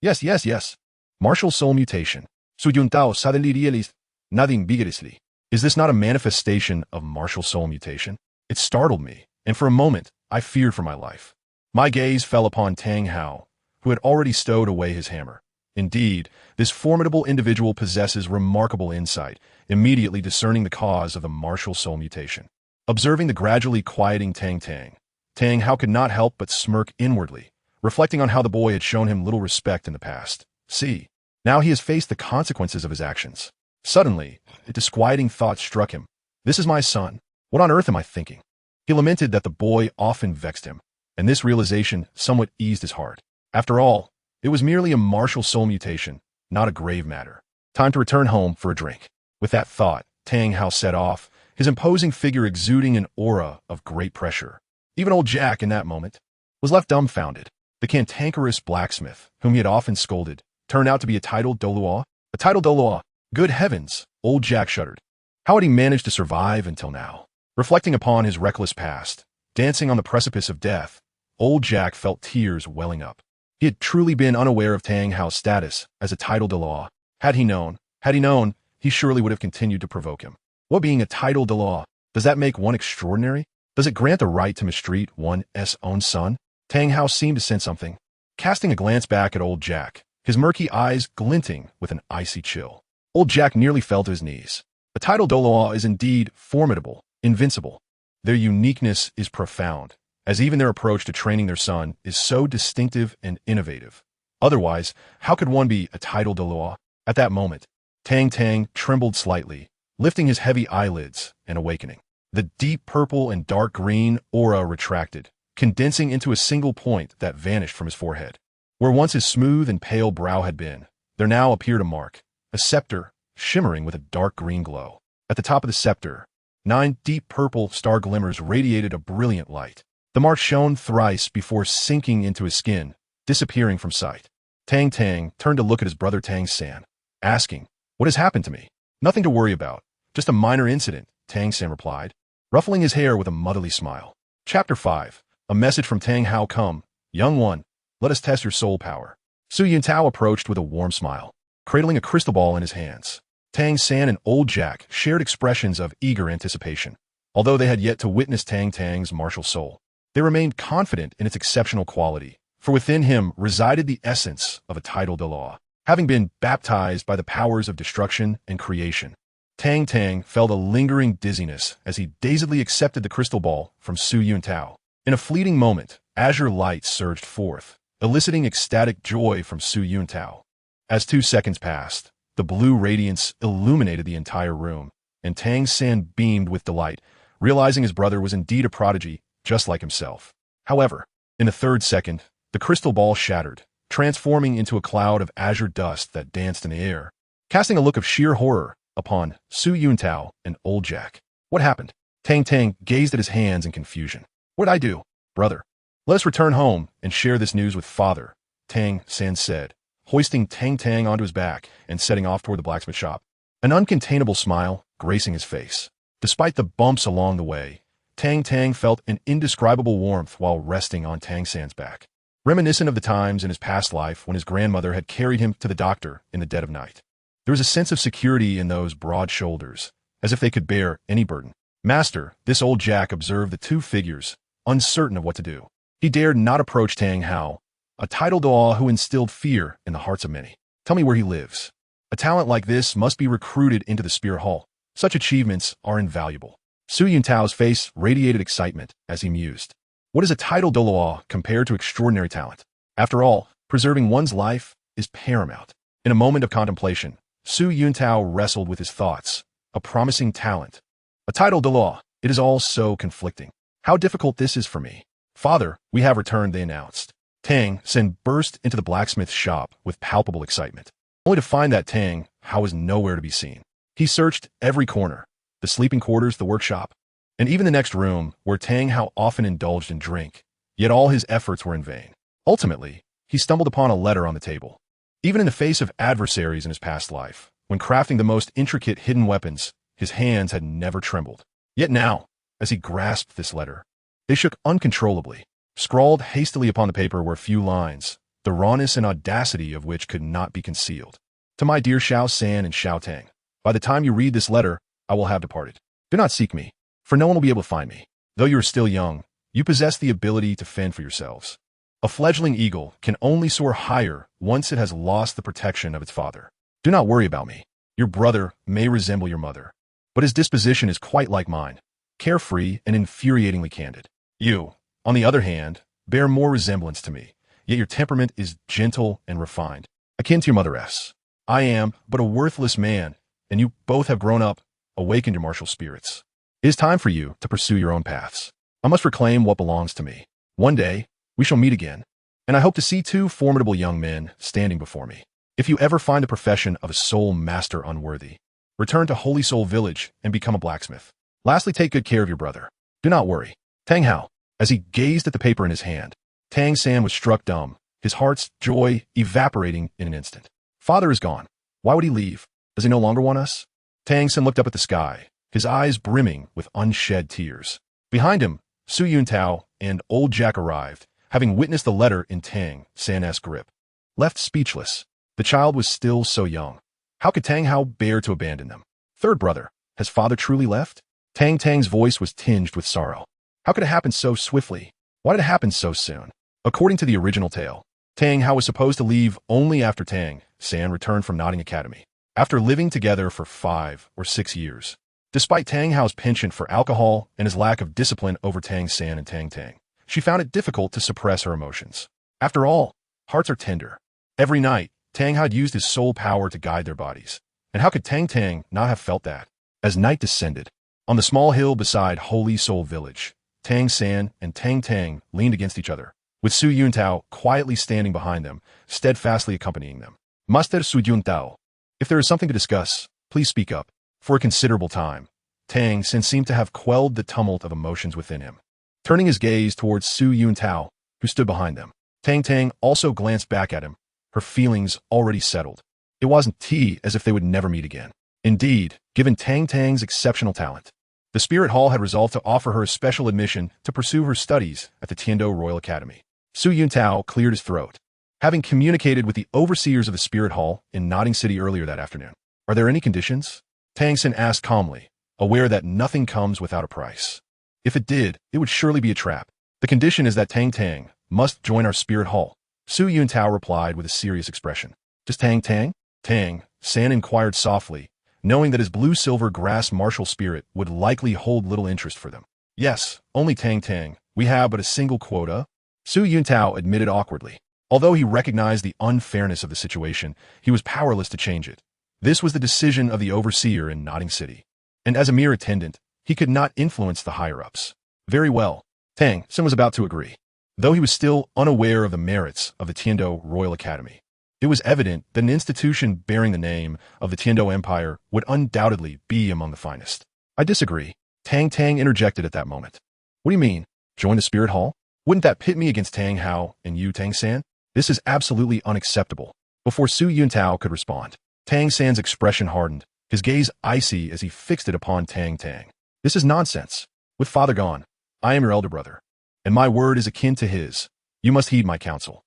Yes. Martial soul mutation. Su Yuntao suddenly realized nothing vigorously. Is this not a manifestation of martial soul mutation? It startled me, and for a moment, I feared for my life. My gaze fell upon Tang Hao, who had already stowed away his hammer. Indeed, this formidable individual possesses remarkable insight, immediately discerning the cause of the martial soul mutation. Observing the gradually quieting Tang Tang, Tang Hao could not help but smirk inwardly, reflecting on how the boy had shown him little respect in the past. See, now he has faced the consequences of his actions. Suddenly, a disquieting thought struck him. This is my son. What on earth am I thinking? He lamented that the boy often vexed him, and this realization somewhat eased his heart. After all, it was merely a martial soul mutation, not a grave matter. Time to return home for a drink. With that thought, Tang Hao set off, his imposing figure exuding an aura of great pressure. Even old Jack, in that moment, was left dumbfounded. The cantankerous blacksmith, whom he had often scolded, turned out to be a title Douluo. A title Douluo. Good heavens, old Jack shuddered. How had he managed to survive until now? Reflecting upon his reckless past, dancing on the precipice of death, old Jack felt tears welling up. He had truly been unaware of Tang Hao's status as a title Douluo. Had he known, he surely would have continued to provoke him. What being a title Douluo? Does that make one extraordinary? Does it grant the right to mistreat one's own son? Tang Hao seemed to sense something, casting a glance back at old Jack, his murky eyes glinting with an icy chill. Old Jack nearly fell to his knees. A title Douluo is indeed formidable, invincible. Their uniqueness is profound, as even their approach to training their son is so distinctive and innovative. Otherwise, how could one be a title Douluo? At that moment, Tang Tang trembled slightly, lifting his heavy eyelids and awakening. The deep purple and dark green aura retracted, condensing into a single point that vanished from his forehead. Where once his smooth and pale brow had been, there now appeared a mark, a scepter, shimmering with a dark green glow. At the top of the scepter, 9 deep purple star glimmers radiated a brilliant light. The mark shone thrice before sinking into his skin, disappearing from sight. Tang Tang turned to look at his brother Tang San, asking, "What has happened to me?" "Nothing to worry about. Just a minor incident," Tang San replied, ruffling his hair with a motherly smile. Chapter 5. A message from Tang Hao. Come, young one, let us test your soul power. Su Yuntao approached with a warm smile, cradling a crystal ball in his hands. Tang San and old Jack shared expressions of eager anticipation. Although they had yet to witness Tang Tang's martial soul, they remained confident in its exceptional quality, for within him resided the essence of a title Douluo, having been baptized by the powers of destruction and creation. Tang Tang felt a lingering dizziness as he dazedly accepted the crystal ball from Su Yuntao. In a fleeting moment, azure light surged forth, eliciting ecstatic joy from Su Yuntao. As 2 seconds passed, the blue radiance illuminated the entire room, and Tang San beamed with delight, realizing his brother was indeed a prodigy, just like himself. However, in the 3rd second, the crystal ball shattered, transforming into a cloud of azure dust that danced in the air, casting a look of sheer horror upon Su Yuntao and Old Jack. What happened? Tang Tang gazed at his hands in confusion. What did I do? Brother, let us return home and share this news with father, Tang San said, hoisting Tang Tang onto his back and setting off toward the blacksmith shop, an uncontainable smile gracing his face. Despite the bumps along the way, Tang Tang felt an indescribable warmth while resting on Tang San's back, reminiscent of the times in his past life when his grandmother had carried him to the doctor in the dead of night. There was a sense of security in those broad shoulders, as if they could bear any burden. Master, this Old Jack observed the two figures, uncertain of what to do. He dared not approach Tang Hao, a title Douluo who instilled fear in the hearts of many. Tell me where he lives. A talent like this must be recruited into the Spirit Hall. Such achievements are invaluable. Su Yuntao's face radiated excitement as he mused. What is a title Douluo compared to extraordinary talent? After all, preserving one's life is paramount. In a moment of contemplation, Su Yuntao wrestled with his thoughts. A promising talent. A title Douluo. It is all so conflicting. How difficult this is for me. Father, we have returned, they announced. Tang San burst into the blacksmith shop with palpable excitement, only to find that Tang Hao was nowhere to be seen. He searched every corner, the sleeping quarters, the workshop, and even the next room where Tang Hao often indulged in drink, yet all his efforts were in vain. Ultimately, he stumbled upon a letter on the table. Even in the face of adversaries in his past life, when crafting the most intricate hidden weapons, his hands had never trembled. Yet now, as he grasped this letter, they shook uncontrollably. Scrawled hastily upon the paper were a few lines, the rawness and audacity of which could not be concealed. To my dear Xiao San and Xiao Tang, by the time you read this letter, I will have departed. Do not seek me, for no one will be able to find me. Though you are still young, you possess the ability to fend for yourselves. A fledgling eagle can only soar higher once it has lost the protection of its father. Do not worry about me. Your brother may resemble your mother, but his disposition is quite like mine, carefree and infuriatingly candid. You, on the other hand, bear more resemblance to me, yet your temperament is gentle and refined, akin to your mother's. I am but a worthless man, and you both have grown up, awakened your martial spirits. It is time for you to pursue your own paths. I must reclaim what belongs to me. One day, we shall meet again, and I hope to see two formidable young men standing before me. If you ever find the profession of a soul master unworthy, return to Holy Soul Village and become a blacksmith. Lastly, take good care of your brother. Do not worry. Tang Hao, as he gazed at the paper in his hand, Tang San was struck dumb, his heart's joy evaporating in an instant. Father is gone. Why would he leave? Does he no longer want us? Tang San looked up at the sky, his eyes brimming with unshed tears. Behind him, Su Yuntao and Old Jack arrived, having witnessed the letter in Tang San's grip. Left speechless, the child was still so young. How could Tang Hao bear to abandon them? Third brother, has father truly left? Tang Tang's voice was tinged with sorrow. How could it happen so swiftly? Why did it happen so soon? According to the original tale, Tang Hao was supposed to leave only after Tang San returned from Notting Academy, after living together for 5 or 6 years. Despite Tang Hao's penchant for alcohol and his lack of discipline over Tang San and Tang Tang, she found it difficult to suppress her emotions. After all, hearts are tender. Every night, Tang Hao had used his soul power to guide their bodies. And how could Tang Tang not have felt that? As night descended, on the small hill beside Holy Soul Village, Tang San and Tang Tang leaned against each other, with Su Yuntao quietly standing behind them, steadfastly accompanying them. Master Su Yuntao, if there is something to discuss, please speak up. For a considerable time, Tang San seemed to have quelled the tumult of emotions within him. Turning his gaze towards Su Yuntao, who stood behind them, Tang Tang also glanced back at him, her feelings already settled. It wasn't as if they would never meet again. Indeed, given Tang Tang's exceptional talent, the Spirit Hall had resolved to offer her a special admission to pursue her studies at the Tiando Royal Academy. Su Yuntao cleared his throat, having communicated with the overseers of the Spirit Hall in Notting City earlier that afternoon. Are there any conditions? Tang San asked calmly, aware that nothing comes without a price. If it did, it would surely be a trap. The condition is that Tang Tang must join our Spirit Hall. Su Yuntao replied with a serious expression. Just Tang Tang? Tang San inquired softly, knowing that his blue-silver grass martial spirit would likely hold little interest for them. Yes, only Tang Tang. We have but a single quota. Su Yuntao admitted awkwardly. Although he recognized the unfairness of the situation, he was powerless to change it. This was the decision of the overseer in Notting City. And as a mere attendant, he could not influence the higher-ups. Very well. Tang San was about to agree. Though he was still unaware of the merits of the Tiando Royal Academy, it was evident that an institution bearing the name of the Tiando Empire would undoubtedly be among the finest. I disagree. Tang Tang interjected at that moment. What do you mean? Join the Spirit Hall? Wouldn't that pit me against Tang Hao and you, Tang San? This is absolutely unacceptable. Before Su Yuntao could respond, Tang San's expression hardened, his gaze icy as he fixed it upon Tang Tang. This is nonsense. With father gone, I am your elder brother, and my word is akin to his. You must heed my counsel.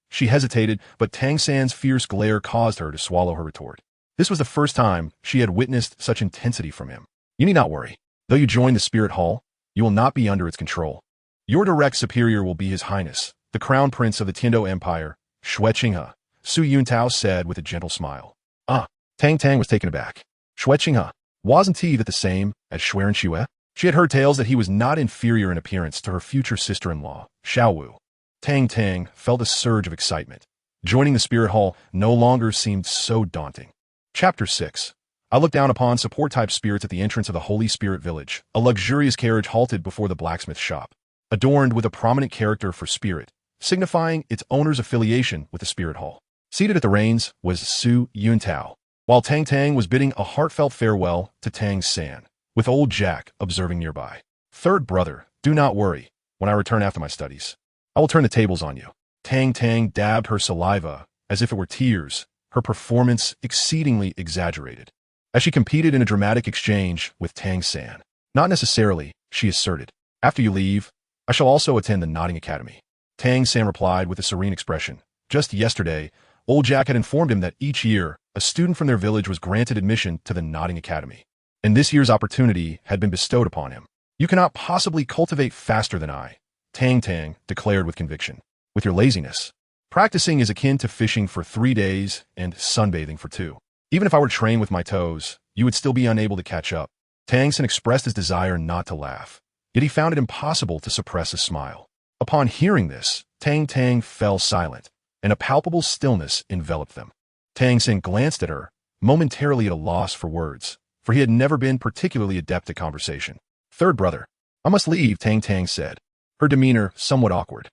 She hesitated, but Tang San's fierce glare caused her to swallow her retort. This was the first time she had witnessed such intensity from him. You need not worry. Though you join the Spirit Hall, you will not be under its control. Your direct superior will be His Highness, the Crown Prince of the Tiando Empire, Xuantian, Su Yuntao said with a gentle smile. Tang Tang was taken aback. Xuantian, wasn't he the same as Xuantian? She had heard tales that he was not inferior in appearance to her future sister-in-law, Xiaowu. Tang Tang felt a surge of excitement. Joining the Spirit Hall no longer seemed so daunting. Chapter 6. I looked down upon support-type spirits at the entrance of the Holy Spirit Village. A luxurious carriage halted before the blacksmith shop, adorned with a prominent character for spirit, signifying its owner's affiliation with the Spirit Hall. Seated at the reins was Su Yuntao, while Tang Tang was bidding a heartfelt farewell to Tang San, with old Jack observing nearby. Third brother, do not worry. When I return after my studies, I will turn the tables on you. Tang Tang dabbed her saliva as if it were tears, her performance exceedingly exaggerated, as she competed in a dramatic exchange with Tang San. Not necessarily, she asserted. After you leave, I shall also attend the Notting Academy. Tang San replied with a serene expression. Just yesterday, old Jack had informed him that each year, a student from their village was granted admission to the Notting Academy, and this year's opportunity had been bestowed upon him. You cannot possibly cultivate faster than I, Tang Tang declared with conviction. With your laziness, practicing is akin to fishing for 3 days and sunbathing for 2. Even if I were to train with my toes, you would still be unable to catch up. Tang San expressed his desire not to laugh, yet he found it impossible to suppress a smile. Upon hearing this, Tang Tang fell silent, and a palpable stillness enveloped them. Tang San glanced at her, momentarily at a loss for words, for he had never been particularly adept at conversation. Third brother, I must leave, Tang Tang said, her demeanor somewhat awkward.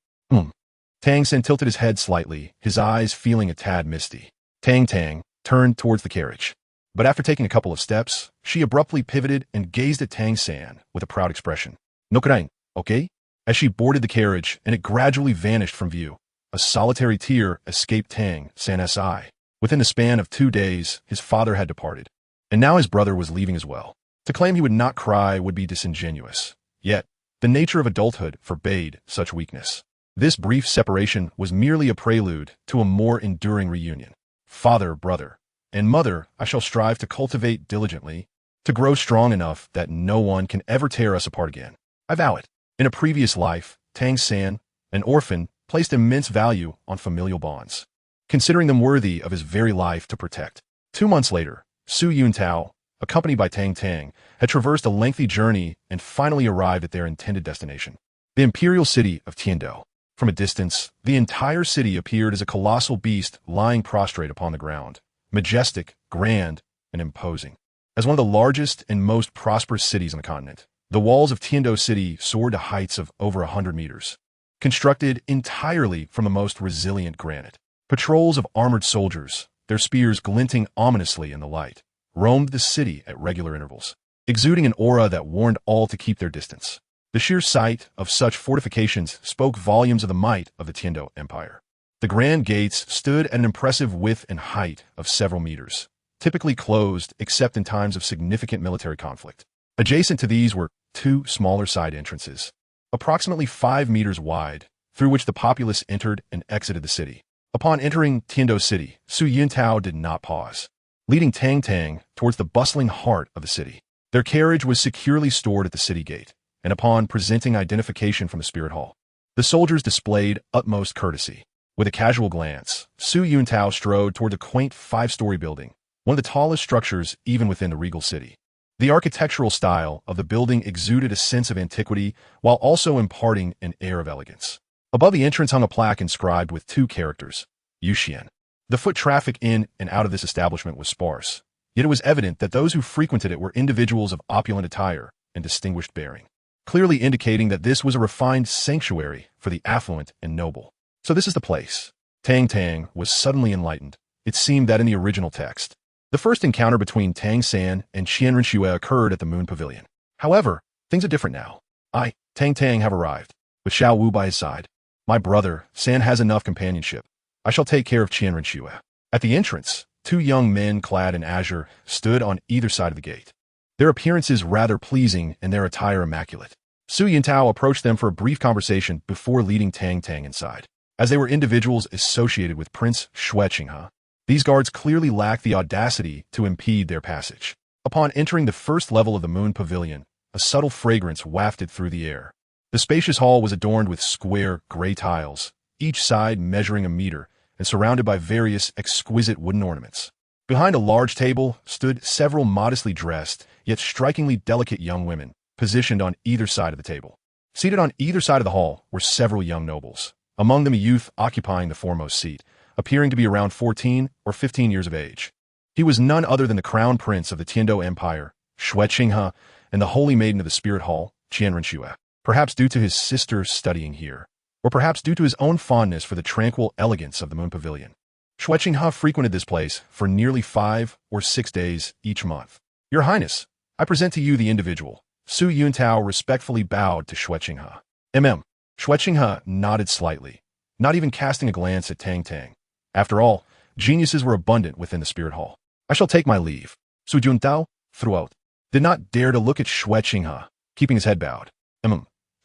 Tang San tilted his head slightly, his eyes feeling a tad misty. Tang Tang turned towards the carriage, but after taking a couple of steps, she abruptly pivoted and gazed at Tang San with a proud expression. No crying, okay? As she boarded the carriage and it gradually vanished from view, a solitary tear escaped Tang San's eye. Within the span of 2 days, his father had departed, and now his brother was leaving as well. To claim he would not cry would be disingenuous. Yet, the nature of adulthood forbade such weakness. This brief separation was merely a prelude to a more enduring reunion. Father, brother, and mother I shall strive to cultivate diligently, to grow strong enough that no one can ever tear us apart again. I vow it. In a previous life, Tang San, an orphan, placed immense value on familial bonds, considering them worthy of his very life to protect. 2 months later, Su Yuntao, accompanied by Tang Tang, had traversed a lengthy journey and finally arrived at their intended destination, the imperial city of Tiando. From a distance, the entire city appeared as a colossal beast lying prostrate upon the ground, majestic, grand, and imposing. As one of the largest and most prosperous cities on the continent, the walls of Tiando City soared to heights of over 100 meters, constructed entirely from the most resilient granite. Patrols of armored soldiers, their spears glinting ominously in the light, roamed the city at regular intervals, exuding an aura that warned all to keep their distance. The sheer sight of such fortifications spoke volumes of the might of the Tiando Empire. The grand gates stood at an impressive width and height of several meters, typically closed except in times of significant military conflict. Adjacent to these were 2 smaller side entrances, approximately 5 meters wide, through which the populace entered and exited the city. Upon entering Tiando City, Su Yuntao did not pause, leading Tang Tang towards the bustling heart of the city. Their carriage was securely stored at the city gate, and upon presenting identification from the Spirit Hall, the soldiers displayed utmost courtesy. With a casual glance, Su Yuntao strode toward the quaint 5-story building, one of the tallest structures even within the regal city. The architectural style of the building exuded a sense of antiquity while also imparting an air of elegance. Above the entrance hung a plaque inscribed with two characters, Yuxian. The foot traffic in and out of this establishment was sparse, yet it was evident that those who frequented it were individuals of opulent attire and distinguished bearing, clearly indicating that this was a refined sanctuary for the affluent and noble. So this is the place. Tang Tang was suddenly enlightened. It seemed that in the original text, the first encounter between Tang San and Qianren occurred at the Moon Pavilion. However, things are different now. I, Tang Tang, have arrived, with Xiao Wu by his side. My brother, San, has enough companionship. I shall take care of Qianren. At the entrance, two young men clad in azure stood on either side of the gate. Their appearances rather pleasing and their attire immaculate. Su Yintao approached them for a brief conversation before leading Tang Tang inside. As they were individuals associated with Prince Xuantian, these guards clearly lacked the audacity to impede their passage. Upon entering the first level of the Moon Pavilion, a subtle fragrance wafted through the air. The spacious hall was adorned with square, gray tiles, each side measuring a meter, and surrounded by various exquisite wooden ornaments. Behind a large table stood several modestly dressed, yet strikingly delicate young women, positioned on either side of the table. Seated on either side of the hall were several young nobles, among them a youth occupying the foremost seat, appearing to be around 14 or 15 years of age. He was none other than the crown prince of the Tiando Empire, Xuantian, and the holy maiden of the Spirit Hall, Qianren. Perhaps due to his sister studying here, or perhaps due to his own fondness for the tranquil elegance of the Moon Pavilion, Xuantian frequented this place for nearly 5 or 6 days each month. Your Highness, I present to you the individual. Su Yintao respectfully bowed to Xuantian. Xuantian nodded slightly, not even casting a glance at Tang Tang. After all, geniuses were abundant within the Spirit Hall. I shall take my leave. Su Yintao, throughout, did not dare to look at Xuantian, keeping his head bowed.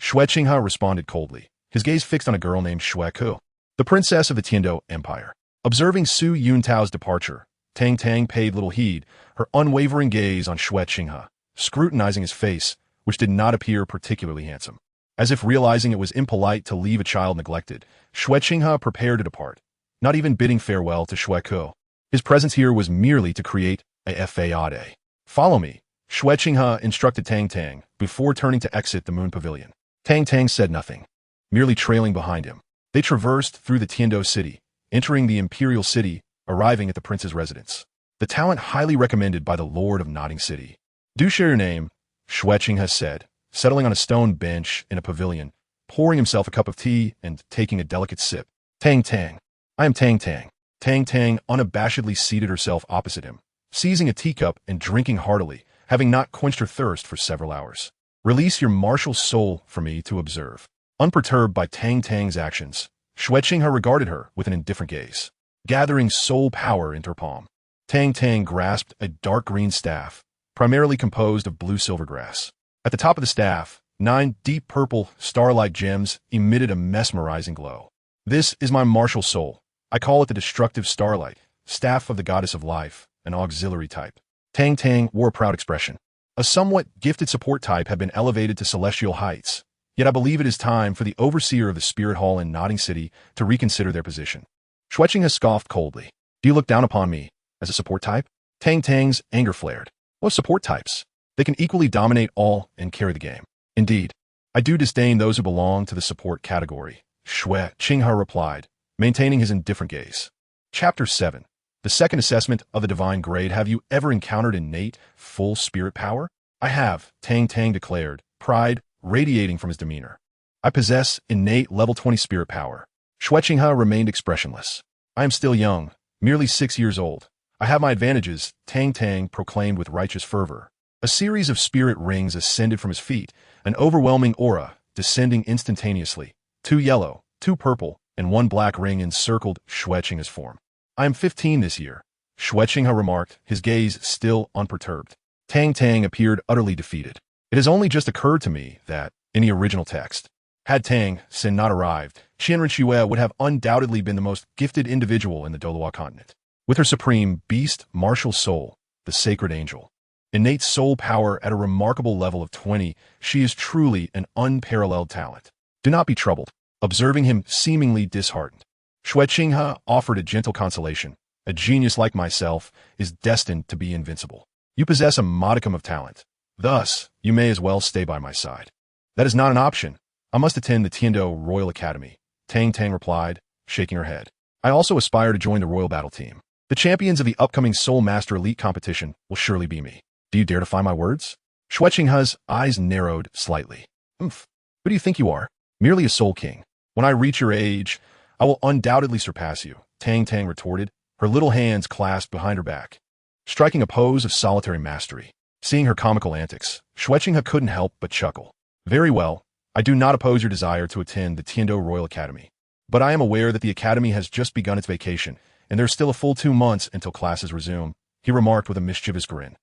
Xuantian responded coldly, his gaze fixed on a girl named Xueku, the princess of the Tiando Empire. Observing Su Yuntao's departure, Tang Tang paid little heed, her unwavering gaze on Xuantian, scrutinizing his face, which did not appear particularly handsome. As if realizing it was impolite to leave a child neglected, Xuantian prepared to depart, not even bidding farewell to Xueku. His presence here was merely to create a fade. Follow me, Xuantian instructed Tang Tang before turning to exit the Moon Pavilion. Tang Tang said nothing, merely trailing behind him. They traversed through the Tiando city, entering the imperial city, arriving at the prince's residence. The talent highly recommended by the Lord of Nodding City. Do share your name, Xuantian said, settling on a stone bench in a pavilion, pouring himself a cup of tea and taking a delicate sip. Tang Tang. I am Tang Tang. Tang Tang unabashedly seated herself opposite him, seizing a teacup and drinking heartily, having not quenched her thirst for several hours. Release your martial soul for me to observe. Unperturbed by Tang Tang's actions, Xuantian regarded her with an indifferent gaze, gathering soul power into her palm. Tang Tang grasped a dark green staff, primarily composed of blue silvergrass. At the top of the staff, 9 deep purple, star-like gems emitted a mesmerizing glow. This is my martial soul. I call it the destructive starlight, staff of the goddess of life, an auxiliary type. Tang Tang wore a proud expression. A somewhat gifted support type had been elevated to celestial heights, yet I believe it is time for the overseer of the Spirit Hall in Nodding City to reconsider their position. Xuantian scoffed coldly. Do you look down upon me as a support type? Tang Tang's anger flared. What support types? They can equally dominate all and carry the game. Indeed, I do disdain those who belong to the support category, Xuantian replied, maintaining his indifferent gaze. Chapter 7. The second assessment of the divine grade. Have you ever encountered innate, full spirit power? I have, Tang Tang declared, pride radiating from his demeanor. I possess innate level 20 spirit power. Xuantian remained expressionless. I am still young, merely 6 years old. I have my advantages, Tang Tang proclaimed with righteous fervor. A series of spirit rings ascended from his feet, an overwhelming aura, descending instantaneously. 2 yellow, 2 purple, and 1 black ring encircled Xuantian's form. I am 15 this year, Xuantian remarked, his gaze still unperturbed. Tang Tang appeared utterly defeated. It has only just occurred to me that, in the original text, had Tang San not arrived, Qianren would have undoubtedly been the most gifted individual in the Douluo continent. With her supreme beast martial soul, the sacred angel, innate soul power at a remarkable level of 20, she is truly an unparalleled talent. Do not be troubled, observing him seemingly disheartened. Xuantian offered a gentle consolation. A genius like myself is destined to be invincible. You possess a modicum of talent. Thus, you may as well stay by my side. That is not an option. I must attend the Tiando Royal Academy. Tang Tang replied, shaking her head. I also aspire to join the royal battle team. The champions of the upcoming Soul Master Elite competition will surely be me. Do you dare defy my words? Xuantian's eyes narrowed slightly. Who do you think you are? Merely a soul king. When I reach your age, I will undoubtedly surpass you, Tang Tang retorted, her little hands clasped behind her back, striking a pose of solitary mastery. Seeing her comical antics, Xuantian couldn't help but chuckle. Very well, I do not oppose your desire to attend the Tiando Royal Academy. But I am aware that the academy has just begun its vacation, and there's still a full 2 months until classes resume, he remarked with a mischievous grin.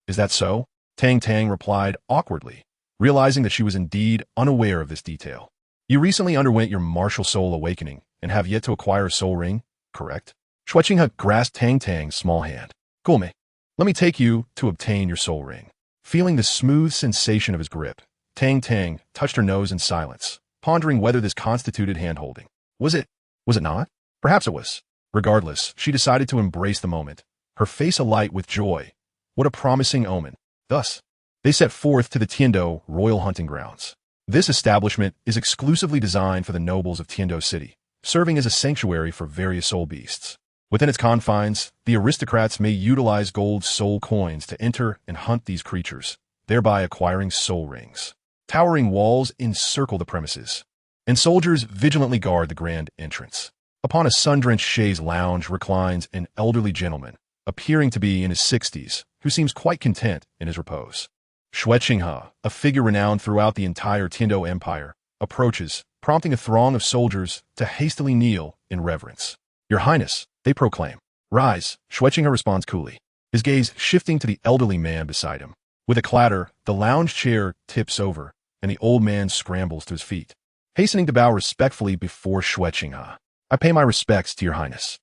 Is that so? Tang Tang replied awkwardly, realizing that she was indeed unaware of this detail. You recently underwent your martial soul awakening and have yet to acquire a soul ring, correct? Xuantian grasped Tang Tang's small hand. Cool me. Let me take you to obtain your soul ring. Feeling the smooth sensation of his grip, Tang Tang touched her nose in silence, pondering whether this constituted hand-holding. Was it not? Perhaps it was. Regardless, she decided to embrace the moment, her face alight with joy. What a promising omen. Thus, they set forth to the Tiando Royal Hunting Grounds. This establishment is exclusively designed for the nobles of Tiando City, serving as a sanctuary for various soul beasts. Within its confines, the aristocrats may utilize gold soul coins to enter and hunt these creatures, thereby acquiring soul rings. Towering walls encircle the premises, and soldiers vigilantly guard the grand entrance. Upon a sun-drenched chaise lounge reclines an elderly gentleman, appearing to be in his 60s, who seems quite content in his repose. Xuantian, a figure renowned throughout the entire Tiando Empire, approaches, prompting a throng of soldiers to hastily kneel in reverence. Your Highness, they proclaim. Rise, Xuantian responds coolly, his gaze shifting to the elderly man beside him. With a clatter, the lounge chair tips over, and the old man scrambles to his feet, hastening to bow respectfully before Xuantian. I pay my respects to your Highness.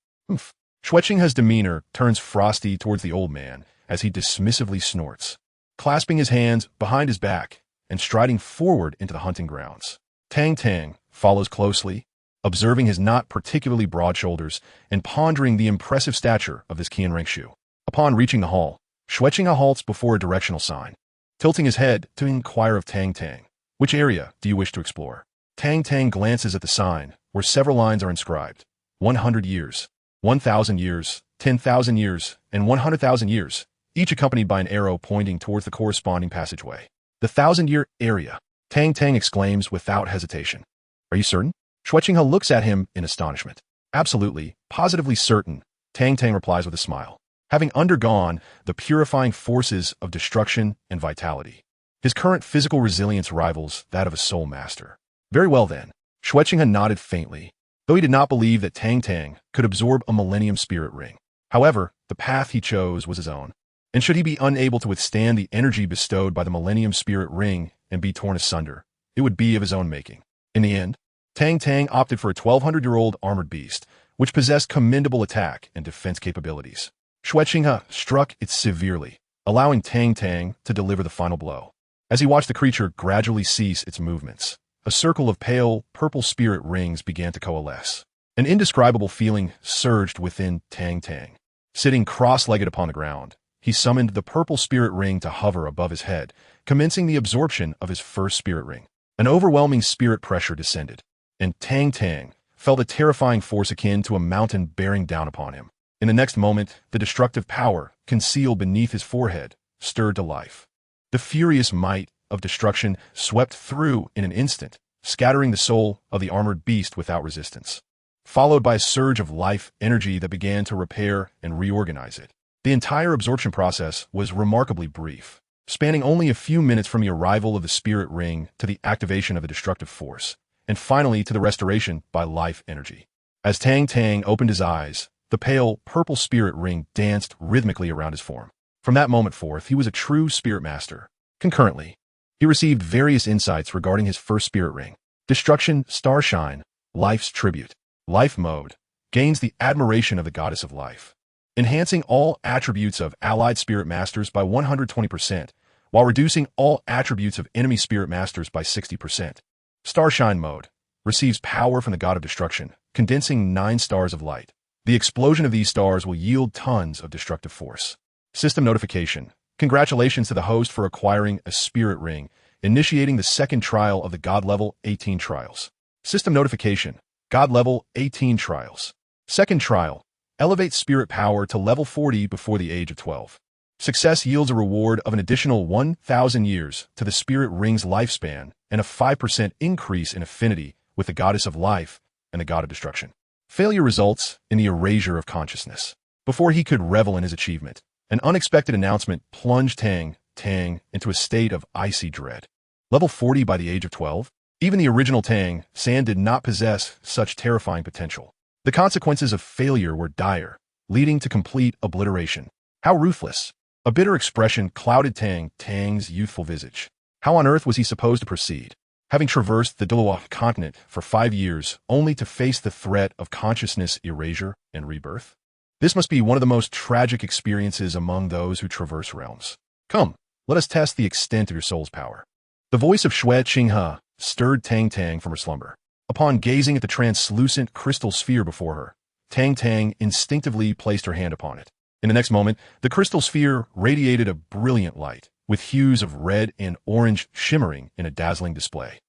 Xuantian's demeanor turns frosty towards the old man as he dismissively snorts, clasping his hands behind his back and striding forward into the hunting grounds. Tang Tang follows closely, observing his not particularly broad shoulders and pondering the impressive stature of this Qianrengshu. Upon reaching the hall, Xuantian halts before a directional sign, tilting his head to inquire of Tang Tang. Which area do you wish to explore? Tang Tang glances at the sign, where several lines are inscribed. 100 years, 1,000 years, 10,000 years, and 100,000 years, each accompanied by an arrow pointing towards the corresponding passageway. The 1,000-year area, Tang Tang exclaims without hesitation. Are you certain? Xuantian looks at him in astonishment. Absolutely, positively certain, Tang Tang replies with a smile, having undergone the purifying forces of destruction and vitality. His current physical resilience rivals that of a soul master. Very well then, Xuantian nodded faintly, though he did not believe that Tang Tang could absorb a Millennium Spirit Ring. However, the path he chose was his own, and should he be unable to withstand the energy bestowed by the Millennium Spirit Ring and be torn asunder, it would be of his own making. In the end, Tang Tang opted for a 1,200-year-old armored beast, which possessed commendable attack and defense capabilities. Xuantian struck it severely, allowing Tang Tang to deliver the final blow. As he watched the creature gradually cease its movements, a circle of pale, purple spirit rings began to coalesce. An indescribable feeling surged within Tang Tang. Sitting cross-legged upon the ground, he summoned the purple spirit ring to hover above his head, commencing the absorption of his first spirit ring. An overwhelming spirit pressure descended, and Tang Tang felt a terrifying force akin to a mountain bearing down upon him. In the next moment, the destructive power concealed beneath his forehead stirred to life. The furious might of destruction swept through in an instant, scattering the soul of the armored beast without resistance, followed by a surge of life energy that began to repair and reorganize it. The entire absorption process was remarkably brief, spanning only a few minutes from the arrival of the spirit ring to the activation of the destructive force, and finally to the restoration by life energy. As Tang Tang opened his eyes, the pale, purple spirit ring danced rhythmically around his form. From that moment forth, he was a true spirit master. Concurrently, he received various insights regarding his first spirit ring. Destruction, Starshine, Life's Tribute. Life Mode gains the admiration of the goddess of life, enhancing all attributes of allied spirit masters by 120%, while reducing all attributes of enemy spirit masters by 60%. Starshine Mode receives power from the god of destruction, condensing 9 stars of light. The explosion of these stars will yield tons of destructive force. System notification. Congratulations to the host for acquiring a spirit ring, initiating the second trial of the God Level 18 trials. System notification. God level 18 trials. Second trial. Elevate spirit power to level 40 before the age of 12. Success yields a reward of an additional 1,000 years to the spirit ring's lifespan and a 5% increase in affinity with the goddess of life and the god of destruction. Failure results in the erasure of consciousness. Before he could revel in his achievement, an unexpected announcement plunged Tang Tang into a state of icy dread. Level 40 by the age of 12? Even the original Tang San did not possess such terrifying potential. The consequences of failure were dire, leading to complete obliteration. How ruthless! A bitter expression clouded Tang Tang's youthful visage. How on earth was he supposed to proceed? Having traversed the Douluo continent for 5 years, only to face the threat of consciousness erasure and rebirth? This must be one of the most tragic experiences among those who traverse realms. Come, let us test the extent of your soul's power. The voice of Xuantian stirred Tang Tang from her slumber. Upon gazing at the translucent crystal sphere before her, Tang Tang instinctively placed her hand upon it. In the next moment, the crystal sphere radiated a brilliant light, with hues of red and orange shimmering in a dazzling display.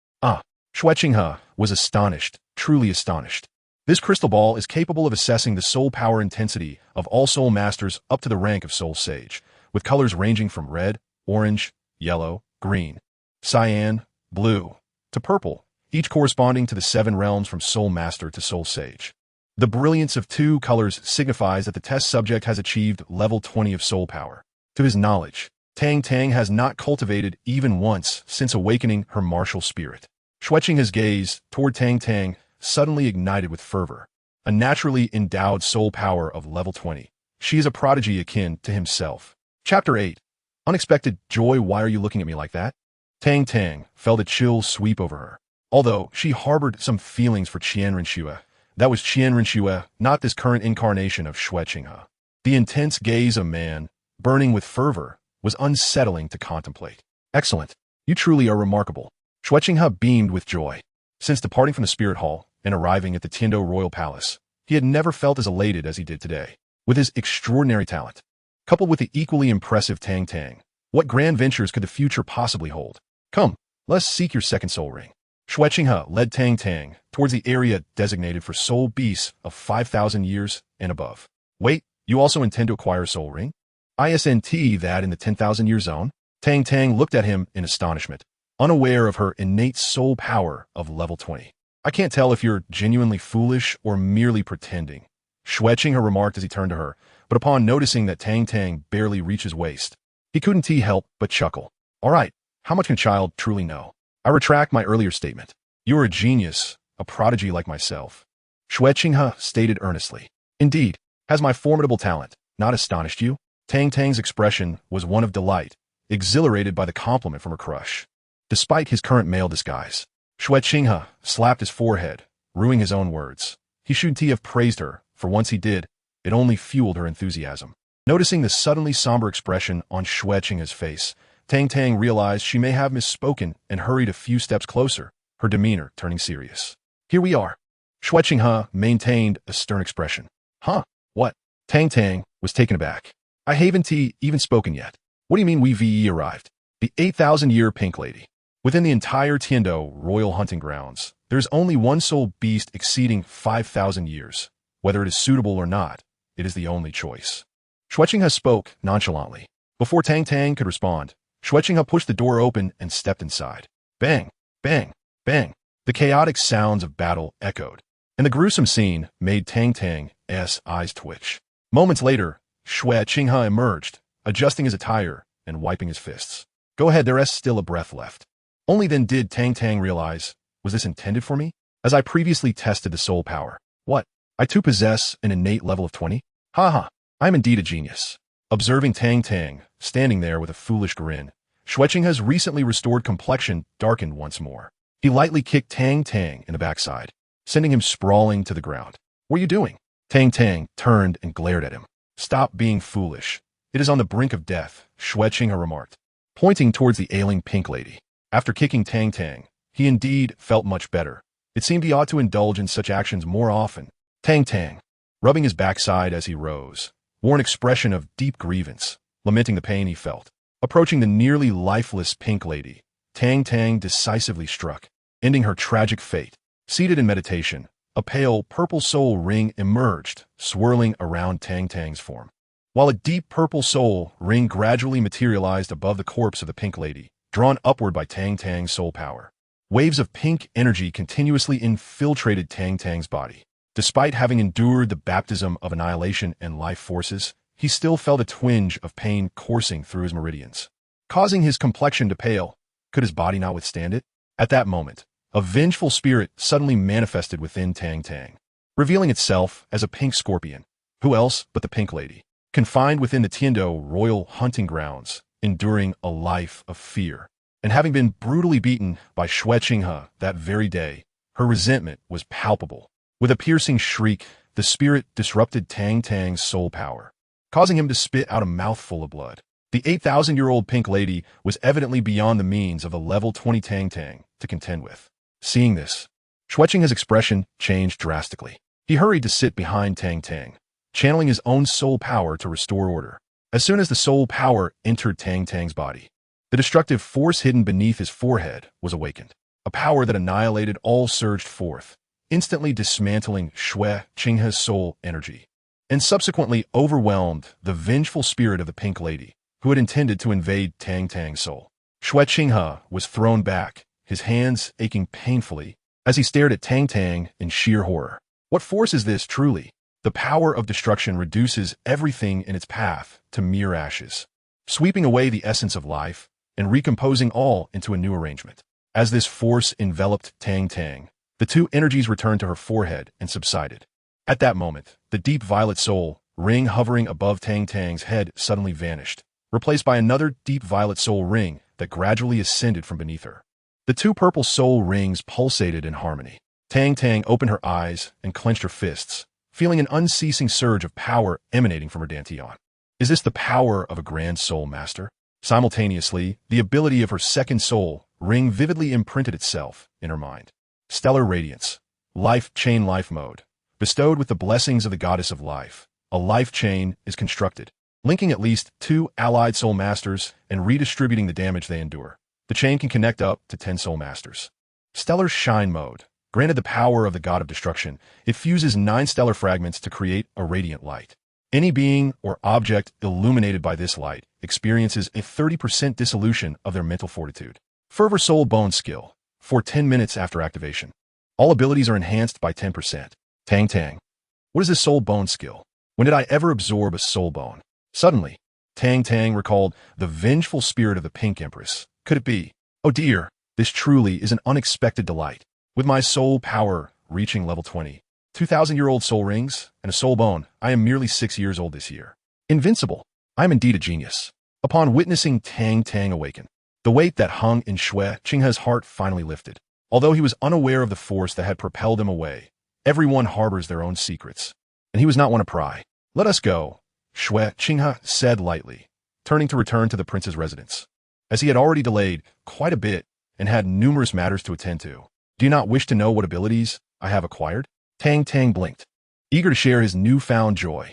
Xuantian was astonished, truly astonished. This crystal ball is capable of assessing the soul power intensity of all soul masters up to the rank of soul sage, with colors ranging from red, orange, yellow, green, cyan, blue, to purple, each corresponding to the 7 realms from soul master to soul sage. The brilliance of 2 colors signifies that the test subject has achieved level 20 of soul power. To his knowledge, Tang Tang has not cultivated even once since awakening her martial spirit. Xuantian's gaze toward Tang Tang suddenly ignited with fervor. A naturally endowed soul power of level 20. She is a prodigy akin to himself. Chapter 8. Unexpected joy. Why are you looking at me like that? Tang Tang felt a chill sweep over her. Although she harbored some feelings for Qianrenxue, that was Qianrenxue, not this current incarnation of Xuantian. The intense gaze of man, burning with fervor, was unsettling to contemplate. Excellent. You truly are remarkable. Xuantian beamed with joy. Since departing from the spirit hall and arriving at the Tiando royal palace, he had never felt as elated as he did today. With his extraordinary talent, coupled with the equally impressive Tang Tang, what grand ventures could the future possibly hold? Come, let's seek your second soul ring. Xuantian led Tang Tang towards the area designated for soul beasts of 5,000 years and above. Wait, you also intend to acquire a soul ring? Isn't that in the 10,000-year zone? Tang Tang looked at him in astonishment, unaware of her innate soul power of level 20. I can't tell if you're genuinely foolish or merely pretending, Xuantian remarked as he turned to her, but upon noticing that Tang Tang barely reached his waist, he couldn't help but chuckle. All right, how much can a child truly know? I retract my earlier statement. You are a genius, a prodigy like myself. Xuantian stated earnestly. Indeed, has my formidable talent not astonished you? Tang Tang's expression was one of delight, exhilarated by the compliment from her crush. Despite his current male disguise, Xuantian slapped his forehead, ruining his own words. He shouldn't have praised her, for once he did, it only fueled her enthusiasm. Noticing the suddenly somber expression on Xuantian's face, Tang Tang realized she may have misspoken and hurried a few steps closer, her demeanor turning serious. Here we are. Xuantian maintained a stern expression. Huh? What? Tang Tang was taken aback. I haven't even spoken yet. What do you mean we've arrived? The 8,000-year pink lady. Within the entire Tiando royal hunting grounds, there is only one soul beast exceeding 5,000 years. Whether it is suitable or not, it is the only choice. Xuantian spoke nonchalantly. Before Tang Tang could respond, Xuantian pushed the door open and stepped inside. Bang, bang, bang. The chaotic sounds of battle echoed, and the gruesome scene made Tang Tang's eyes twitch. Moments later, Xuantian emerged, adjusting his attire and wiping his fists. Go ahead, there is still a breath left. Only then did Tang Tang realize, was this intended for me? As I previously tested the soul power. What? I too possess an innate level of 20? Ha! I am indeed a genius. Observing Tang Tang, standing there with a foolish grin, Xuantian's recently restored complexion darkened once more. He lightly kicked Tang Tang in the backside, sending him sprawling to the ground. What are you doing? Tang Tang turned and glared at him. Stop being foolish. It is on the brink of death, Xuantian remarked, pointing towards the ailing pink lady. After kicking Tang Tang, he indeed felt much better. It seemed he ought to indulge in such actions more often. Tang Tang, rubbing his backside as he rose, wore an expression of deep grievance, lamenting the pain he felt. Approaching the nearly lifeless pink lady, Tang Tang decisively struck, ending her tragic fate. Seated in meditation, a pale purple soul ring emerged, swirling around Tang Tang's form. While a deep purple soul ring gradually materialized above the corpse of the pink lady, drawn upward by Tang Tang's soul power. Waves of pink energy continuously infiltrated Tang Tang's body. Despite having endured the baptism of annihilation and life forces, he still felt a twinge of pain coursing through his meridians, causing his complexion to pale. Could his body not withstand it? At that moment, a vengeful spirit suddenly manifested within Tang Tang, revealing itself as a pink scorpion. Who else but the pink lady? Confined within the Tiando royal hunting grounds, enduring a life of fear, and having been brutally beaten by Xuantian that very day, her resentment was palpable. With a piercing shriek, the spirit disrupted Tang Tang's soul power, causing him to spit out a mouthful of blood. The 8,000-year-old pink lady was evidently beyond the means of a level 20 Tang Tang to contend with. Seeing this, Xuantian's expression changed drastically. He hurried to sit behind Tang Tang, channeling his own soul power to restore order. As soon as the soul power entered Tang Tang's body, the destructive force hidden beneath his forehead was awakened. A power that annihilated all surged forth, instantly dismantling Xuantian's soul energy, and subsequently overwhelmed the vengeful spirit of the pink lady, who had intended to invade Tang Tang's soul. Xuantian was thrown back, his hands aching painfully, as he stared at Tang Tang in sheer horror. What force is this, truly? The power of destruction reduces everything in its path to mere ashes, sweeping away the essence of life and recomposing all into a new arrangement. As this force enveloped Tang Tang, the two energies returned to her forehead and subsided. At that moment, the deep violet soul ring hovering above Tang Tang's head suddenly vanished, replaced by another deep violet soul ring that gradually ascended from beneath her. The two purple soul rings pulsated in harmony. Tang Tang opened her eyes and clenched her fists, feeling an unceasing surge of power emanating from her dantian. Is this the power of a grand soul master? Simultaneously, the ability of her second soul ring vividly imprinted itself in her mind. Stellar radiance, life chain life mode. Bestowed with the blessings of the goddess of life, a life chain is constructed, linking at least 2 allied soul masters and redistributing the damage they endure. The chain can connect up to 10 soul masters. Stellar shine mode. Granted the power of the god of destruction, it fuses 9 stellar fragments to create a radiant light. Any being or object illuminated by this light experiences a 30% dissolution of their mental fortitude. Fervor Soul Bone Skill. For 10 minutes after activation, all abilities are enhanced by 10%. Tang Tang. What is this soul bone skill? When did I ever absorb a soul bone? Suddenly, Tang Tang recalled the vengeful spirit of the Pink Empress. Could it be? Oh dear, this truly is an unexpected delight. With my soul power reaching level 20, 2,000-year-old soul rings, and a soul bone, I am merely 6 years old this year. Invincible. I am indeed a genius. Upon witnessing Tang Tang awaken, the weight that hung in Xuantian's heart finally lifted. Although he was unaware of the force that had propelled him away, everyone harbors their own secrets, and he was not one to pry. Let us go, Xuantian said lightly, turning to return to the prince's residence, as he had already delayed quite a bit and had numerous matters to attend to. Do you not wish to know what abilities I have acquired? Tang Tang blinked, eager to share his newfound joy.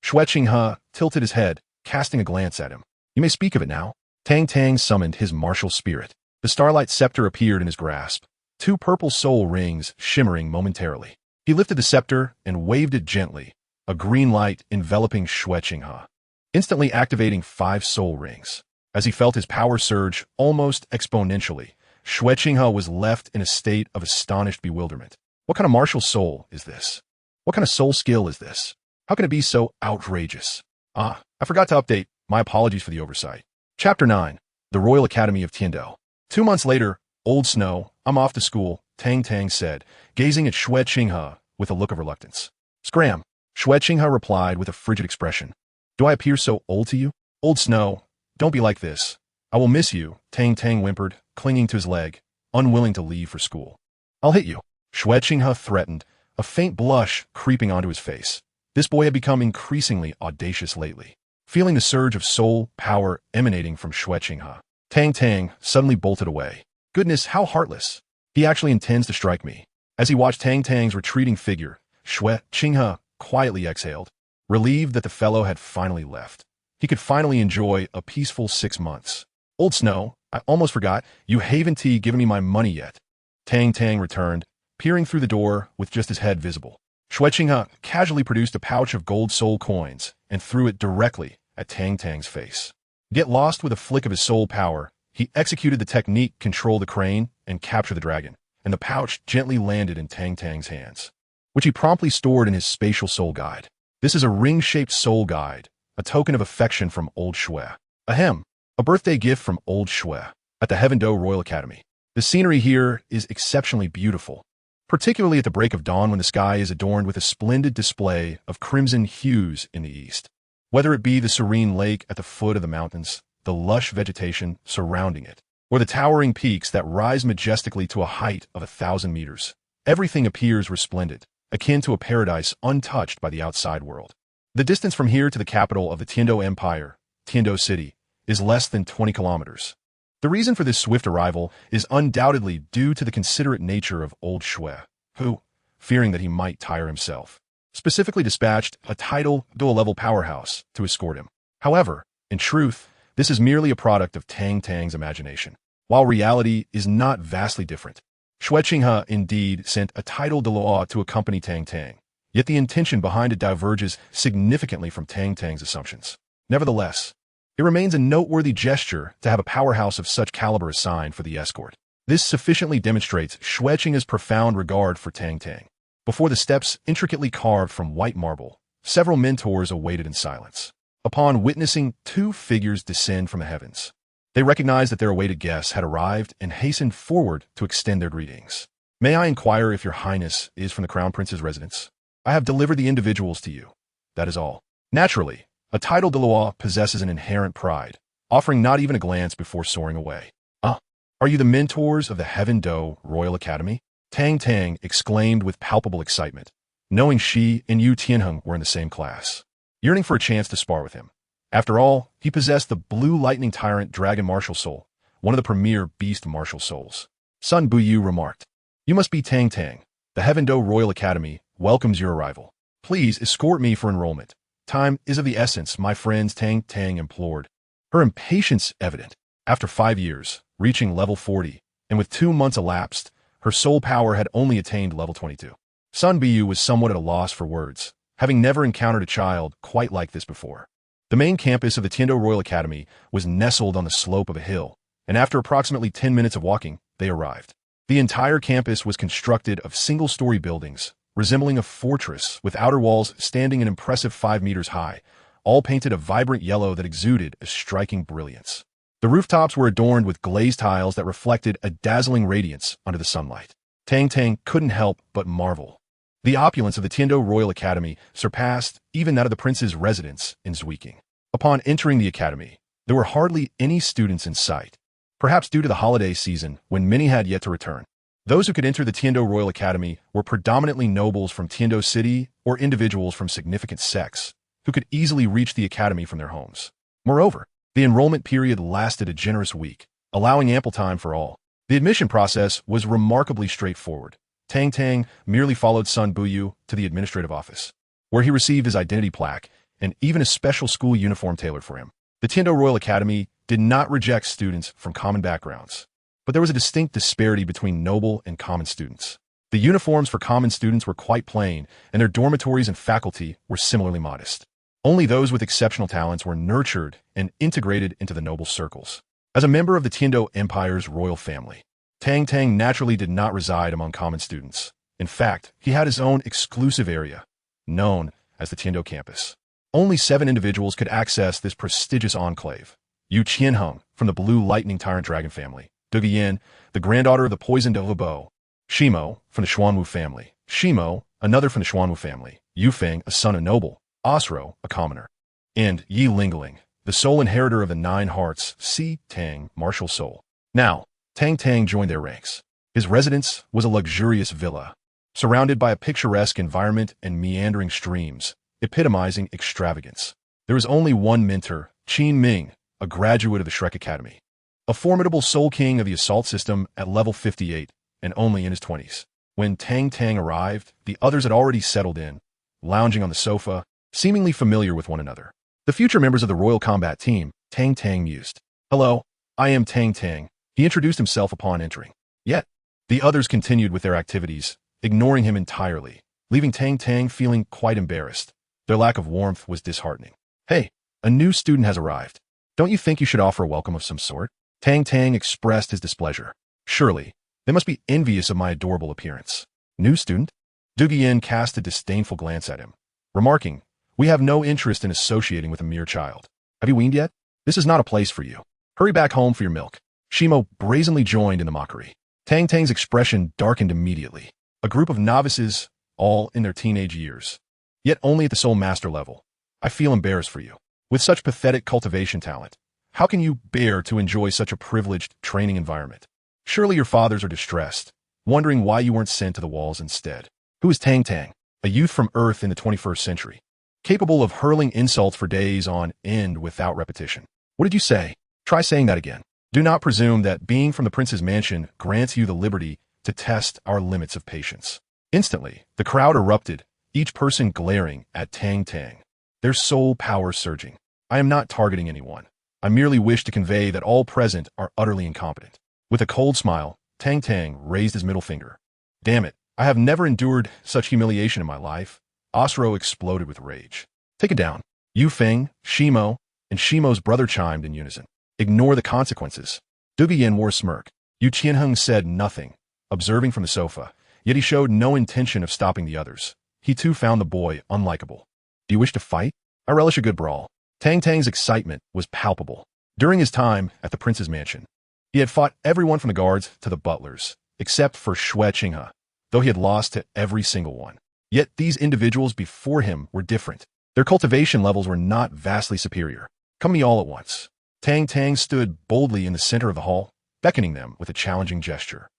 Xuantian tilted his head, casting a glance at him. You may speak of it now. Tang Tang summoned his martial spirit. The starlight scepter appeared in his grasp, 2 purple soul rings shimmering momentarily. He lifted the scepter and waved it gently, a green light enveloping Xuantian, instantly activating 5 soul rings. As he felt his power surge almost exponentially, Xuantian was left in a state of astonished bewilderment. What kind of martial soul is this? What kind of soul skill is this? How can it be so outrageous? I forgot to update. My apologies for the oversight. Chapter 9. The Royal Academy of Tiando. 2 months later, Old Snow, I'm off to school, Tang Tang said, gazing at Xuantian with a look of reluctance. Scram. Xuantian replied with a frigid expression. Do I appear so old to you? Old Snow, don't be like this. I will miss you, Tang Tang whimpered, clinging to his leg, unwilling to leave for school. I'll hit you, Xuantian threatened, a faint blush creeping onto his face. This boy had become increasingly audacious lately. Feeling the surge of soul power emanating from Xuantian, Tang Tang suddenly bolted away. Goodness, how heartless. He actually intends to strike me. As he watched Tang Tang's retreating figure, Xuantian quietly exhaled, relieved that the fellow had finally left. He could finally enjoy a peaceful 6 months. Old Snow, I almost forgot, you haven't given me my money yet. Tang Tang returned, peering through the door with just his head visible. Xuantian casually produced a pouch of gold soul coins and threw it directly at Tang Tang's face. Get lost with a flick of his soul power, he executed the technique control the crane and capture the dragon, and the pouch gently landed in Tang Tang's hands, which he promptly stored in his spatial soul guide. This is a ring-shaped soul guide, a token of affection from Old Shui. Ahem, a birthday gift from Old Shui at the Heaven Do Royal Academy. The scenery here is exceptionally beautiful, particularly at the break of dawn when the sky is adorned with a splendid display of crimson hues in the east. Whether it be the serene lake at the foot of the mountains, the lush vegetation surrounding it, or the towering peaks that rise majestically to a height of 1,000 meters, everything appears resplendent, akin to a paradise untouched by the outside world. The distance from here to the capital of the Tiando Empire, Tiando City, is less than 20 kilometers. The reason for this swift arrival is undoubtedly due to the considerate nature of Old Shui, who, fearing that he might tire himself, specifically dispatched a title dual-level powerhouse to escort him. However, in truth, this is merely a product of Tang Tang's imagination, while reality is not vastly different. Xuantian indeed sent a title Douluo to accompany Tang Tang, yet the intention behind it diverges significantly from Tang Tang's assumptions. Nevertheless, it remains a noteworthy gesture to have a powerhouse of such caliber assigned for the escort. This sufficiently demonstrates Xuantian's profound regard for Tang Tang. Before the steps intricately carved from white marble, several mentors awaited in silence. Upon witnessing two figures descend from the heavens, they recognized that their awaited guests had arrived and hastened forward to extend their greetings. May I inquire if your highness is from the Crown Prince's residence? I have delivered the individuals to you. That is all. Naturally, a title Douluo possesses an inherent pride, offering not even a glance before soaring away. Are you the mentors of the Heaven Do Royal Academy? Tang Tang exclaimed with palpable excitement, knowing she and Yu Tianheng were in the same class, yearning for a chance to spar with him. After all, he possessed the Blue Lightning Tyrant Dragon Martial Soul, one of the premier Beast Martial Souls. Sun Buyu remarked, "You must be Tang Tang. The Heaven Do Royal Academy welcomes your arrival. Please escort me for enrollment. Time is of the essence, my friends," Tang Tang implored, her impatience evident. After 5 years, reaching level 40, and with 2 months elapsed, her soul power had only attained level 22. Sun Bu was somewhat at a loss for words, having never encountered a child quite like this before. The main campus of the Tiando Royal Academy was nestled on the slope of a hill, and after approximately 10 minutes of walking, they arrived. The entire campus was constructed of single-story buildings, resembling a fortress with outer walls standing an impressive 5 meters high, all painted a vibrant yellow that exuded a striking brilliance. The rooftops were adorned with glazed tiles that reflected a dazzling radiance under the sunlight. Tang Tang couldn't help but marvel. The opulence of the Tiando Royal Academy surpassed even that of the prince's residence in Zwiqing. Upon entering the academy, there were hardly any students in sight, perhaps due to the holiday season when many had yet to return. Those who could enter the Tiando Royal Academy were predominantly nobles from Tiando City or individuals from significant sects who could easily reach the academy from their homes. Moreover, the enrollment period lasted a generous week, allowing ample time for all. The admission process was remarkably straightforward. Tang Tang merely followed Sun Buyu to the administrative office, where he received his identity plaque and even a special school uniform tailored for him. The Tiando Royal Academy did not reject students from common backgrounds, but there was a distinct disparity between noble and common students. The uniforms for common students were quite plain, and their dormitories and faculty were similarly modest. Only those with exceptional talents were nurtured and integrated into the noble circles. As a member of the Tiando Empire's royal family, Tang Tang naturally did not reside among common students. In fact, he had his own exclusive area, known as the Tiando campus. Only 7 individuals could access this prestigious enclave. Yu Qianheng, from the Blue Lightning Tyrant Dragon family. Du Guiyan, the granddaughter of the Poisoned Douluo. Shimo, from the Xuanwu family. Shimo, another from the Xuanwu family. Yu Feng, a son of noble. Osro, a commoner. And Yi Lingling, the sole inheritor of the 9 hearts, Si Tang, martial soul. Now, Tang Tang joined their ranks. His residence was a luxurious villa, surrounded by a picturesque environment and meandering streams, epitomizing extravagance. There was only one mentor, Qin Ming, a graduate of the Shrek Academy. A formidable soul king of the assault system at level 58, and only in his 20s. When Tang Tang arrived, the others had already settled in, lounging on the sofa, seemingly familiar with one another. The future members of the Royal Combat Team, Tang Tang mused. "Hello, I am Tang Tang," he introduced himself upon entering. Yet, the others continued with their activities, ignoring him entirely, leaving Tang Tang feeling quite embarrassed. Their lack of warmth was disheartening. Hey, a new student has arrived. Don't you think you should offer a welcome of some sort? Tang Tang expressed his displeasure. Surely, they must be envious of my adorable appearance. New student? Yin cast a disdainful glance at him, remarking, we have no interest in associating with a mere child. Have you weaned yet? This is not a place for you. Hurry back home for your milk. Shimo brazenly joined in the mockery. Tang Tang's expression darkened immediately. A group of novices, all in their teenage years. Yet only at the soul master level. I feel embarrassed for you. With such pathetic cultivation talent, how can you bear to enjoy such a privileged training environment? Surely your fathers are distressed, wondering why you weren't sent to the walls instead. Who is Tang Tang? A youth from Earth in the 21st century, capable of hurling insults for days on end without repetition. What did you say? Try saying that again. Do not presume that being from the prince's mansion grants you the liberty to test our limits of patience. Instantly, the crowd erupted, each person glaring at Tang Tang, their soul power surging. I am not targeting anyone. I merely wish to convey that all present are utterly incompetent. With a cold smile, Tang Tang raised his middle finger. Damn it, I have never endured such humiliation in my life. Osro exploded with rage. Take it down. Yu Feng, Shimo, and Shimo's brother chimed in unison. Ignore the consequences. Yin wore a smirk. Yu Qianheng said nothing, observing from the sofa, yet he showed no intention of stopping the others. He too found the boy unlikable. Do you wish to fight? I relish a good brawl. Tang Tang's excitement was palpable. During his time at the prince's mansion, he had fought everyone from the guards to the butlers, except for Xue Qinghe, though he had lost to every single one. Yet these individuals before him were different. Their cultivation levels were not vastly superior. Come to me all at once. Tang Tang stood boldly in the center of the hall, beckoning them with a challenging gesture.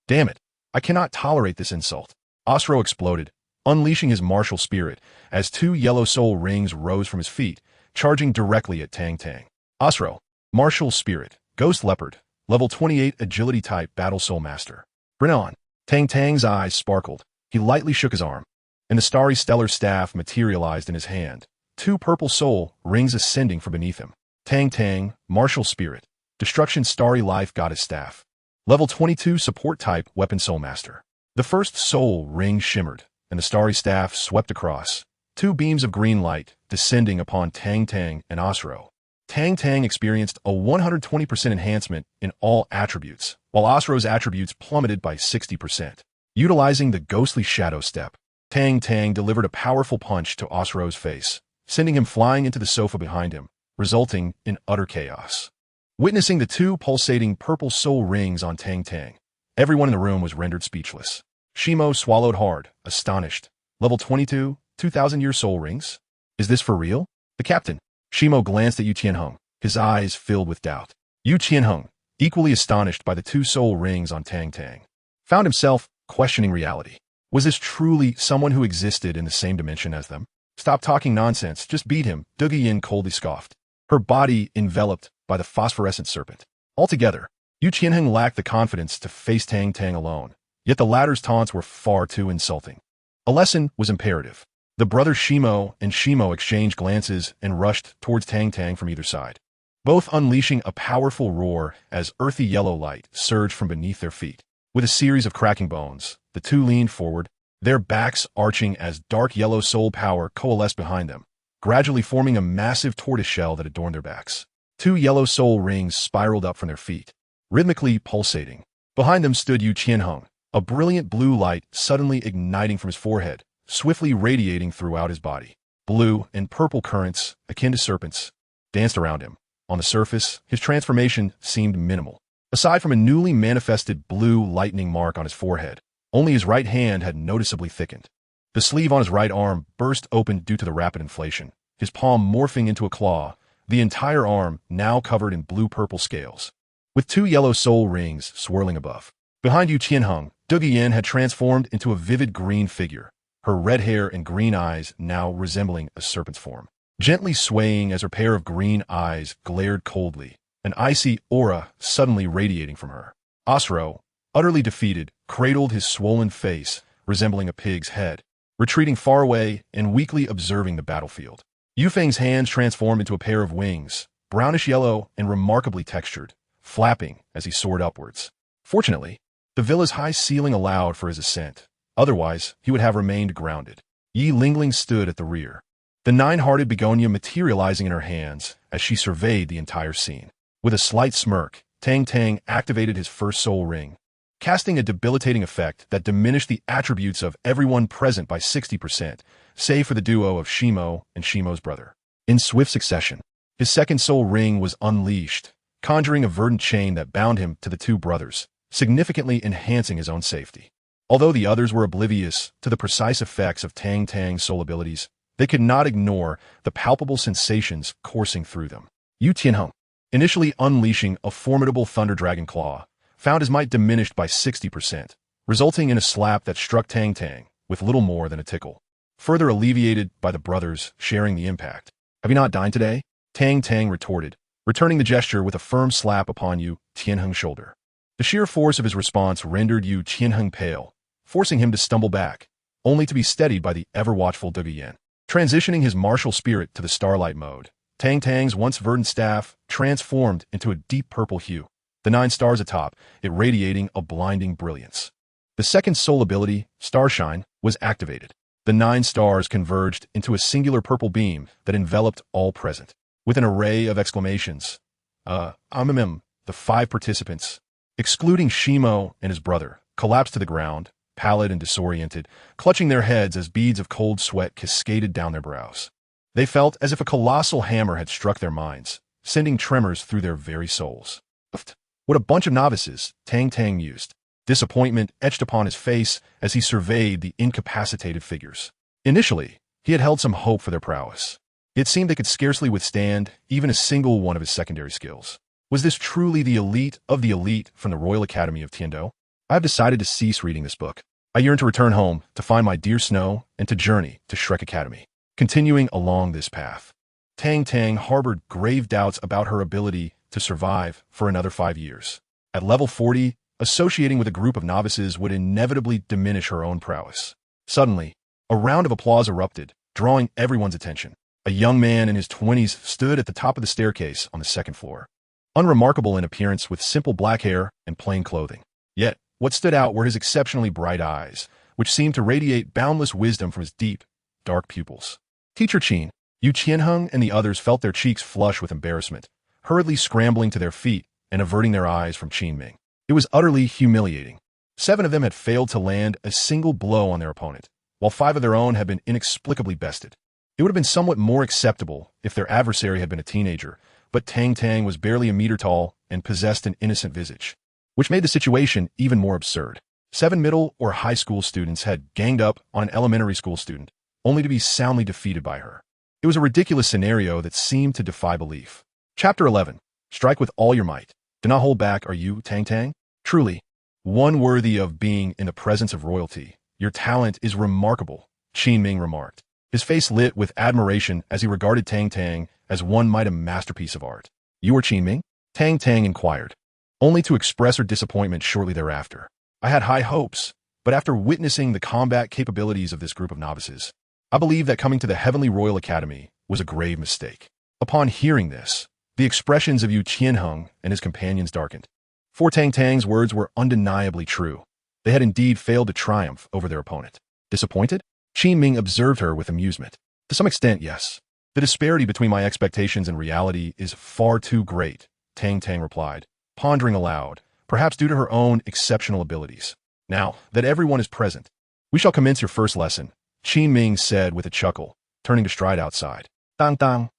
Damn it, I cannot tolerate this insult. Osro exploded, unleashing his martial spirit as two yellow soul rings rose from his feet, charging directly at Tang Tang. Osro, martial spirit, ghost leopard, level 28 agility type battle soul master. Bring on. Tang Tang's eyes sparkled. He lightly shook his arm, and the starry stellar staff materialized in his hand, two purple soul rings ascending from beneath him. Tang Tang, martial spirit, destruction starry life goddess staff. Level 22 support type weapon soul master. The first soul ring shimmered, and the starry staff swept across, two beams of green light descending upon Tang Tang and Osro. Tang Tang experienced a 120% enhancement in all attributes, while Osro's attributes plummeted by 60%. Utilizing the ghostly shadow step, Tang Tang delivered a powerful punch to Osro's face, sending him flying into the sofa behind him, resulting in utter chaos. Witnessing the two pulsating purple soul rings on Tang Tang, everyone in the room was rendered speechless. Shimo swallowed hard, astonished. Level 22, 2,000-year soul rings? Is this for real? The captain. Shimo glanced at Yu Qianheng, his eyes filled with doubt. Yu Qianheng, equally astonished by the two soul rings on Tang Tang, found himself questioning reality. Was this truly someone who existed in the same dimension as them? Stop talking nonsense, just beat him, Yin coldly scoffed, her body enveloped by the phosphorescent serpent. Altogether, Yu Qianheng lacked the confidence to face Tang Tang alone, yet the latter's taunts were far too insulting. A lesson was imperative. The brothers Shimo and Shimo exchanged glances and rushed towards Tang Tang from either side, both unleashing a powerful roar as earthy yellow light surged from beneath their feet. With a series of cracking bones, the two leaned forward, their backs arching as dark yellow soul power coalesced behind them, gradually forming a massive tortoise shell that adorned their backs. Two yellow soul rings spiraled up from their feet, rhythmically pulsating. Behind them stood Yu Qianheng, a brilliant blue light suddenly igniting from his forehead, swiftly radiating throughout his body. Blue and purple currents, akin to serpents, danced around him. On the surface, his transformation seemed minimal. Aside from a newly manifested blue lightning mark on his forehead, only his right hand had noticeably thickened. The sleeve on his right arm burst open due to the rapid inflation, his palm morphing into a claw, the entire arm now covered in blue-purple scales, with two yellow soul rings swirling above. Behind Yu Qianheng, Yin had transformed into a vivid green figure, her red hair and green eyes now resembling a serpent's form. Gently swaying as her pair of green eyes glared coldly, an icy aura suddenly radiating from her. Osro, utterly defeated, cradled his swollen face, resembling a pig's head, retreating far away and weakly observing the battlefield. Yufeng's hands transformed into a pair of wings, brownish-yellow and remarkably textured, flapping as he soared upwards. Fortunately, the villa's high ceiling allowed for his ascent, Otherwise, he would have remained grounded. Yi Lingling stood at the rear, the nine-hearted begonia materializing in her hands as she surveyed the entire scene. With a slight smirk, Tang Tang activated his first soul ring, casting a debilitating effect that diminished the attributes of everyone present by 60%, save for the duo of Shimo and Shimo's brother. In swift succession, his second soul ring was unleashed, conjuring a verdant chain that bound him to the two brothers, significantly enhancing his own safety. Although the others were oblivious to the precise effects of Tang Tang's soul abilities, they could not ignore the palpable sensations coursing through them. Yu Tianheng, initially unleashing a formidable Thunder Dragon Claw, found his might diminished by 60%, resulting in a slap that struck Tang Tang with little more than a tickle, further alleviated by the brothers sharing the impact. "Have you not dined today?" Tang Tang retorted, returning the gesture with a firm slap upon Yu Tianheng's shoulder. The sheer force of his response rendered Yu Tianheng pale, forcing him to stumble back, only to be steadied by the ever-watchful Dege Yan. Transitioning his martial spirit to the starlight mode, Tang Tang's once verdant staff transformed into a deep purple hue, the 9 stars atop it radiating a blinding brilliance. The second soul ability, Starshine, was activated. The 9 stars converged into a singular purple beam that enveloped all present. With an array of exclamations, the 5 participants, excluding Shimo and his brother, collapsed to the ground, pallid and disoriented, clutching their heads as beads of cold sweat cascaded down their brows. They felt as if a colossal hammer had struck their minds, sending tremors through their very souls. What a bunch of novices, Tang Tang mused. Disappointment etched upon his face as he surveyed the incapacitated figures. Initially, he had held some hope for their prowess. It seemed they could scarcely withstand even a single one of his secondary skills. Was this truly the elite of the elite from the Royal Academy of Tiando? I have decided to cease reading this book. I yearn to return home, to find my dear Snow, and to journey to Shrek Academy. Continuing along this path, Tang Tang harbored grave doubts about her ability to survive for another 5 years. At level 40, associating with a group of novices would inevitably diminish her own prowess. Suddenly, a round of applause erupted, drawing everyone's attention. A young man in his 20s stood at the top of the staircase on the 2nd floor. Unremarkable in appearance with simple black hair and plain clothing. Yet, what stood out were his exceptionally bright eyes, which seemed to radiate boundless wisdom from his deep, dark pupils. Teacher Qin, Yu Qianheng and the others felt their cheeks flush with embarrassment, hurriedly scrambling to their feet and averting their eyes from Qin Ming. It was utterly humiliating. 7 of them had failed to land a single blow on their opponent, while 5 of their own had been inexplicably bested. It would have been somewhat more acceptable if their adversary had been a teenager, but Tang Tang was barely a meter tall and possessed an innocent visage, which made the situation even more absurd. 7 middle or high school students had ganged up on an elementary school student, only to be soundly defeated by her. It was a ridiculous scenario that seemed to defy belief. Chapter 11. Strike with all your might. Do not hold back, are you, Tang Tang? Truly, one worthy of being in the presence of royalty. Your talent is remarkable, Qin Ming remarked. His face lit with admiration as he regarded Tang Tang as one might a masterpiece of art. You are Qin Ming? Tang Tang inquired, only to express her disappointment shortly thereafter. I had high hopes, but after witnessing the combat capabilities of this group of novices, I believe that coming to the Heavenly Royal Academy was a grave mistake. Upon hearing this, the expressions of Yu Qianheng and his companions darkened. For Tang Tang's words were undeniably true. They had indeed failed to triumph over their opponent. Disappointed? Qin Ming observed her with amusement. To some extent, yes. The disparity between my expectations and reality is far too great, Tang Tang replied, pondering aloud, perhaps due to her own exceptional abilities. Now that everyone is present, we shall commence your first lesson, Qin Ming said with a chuckle, turning to stride outside. Tang Tang.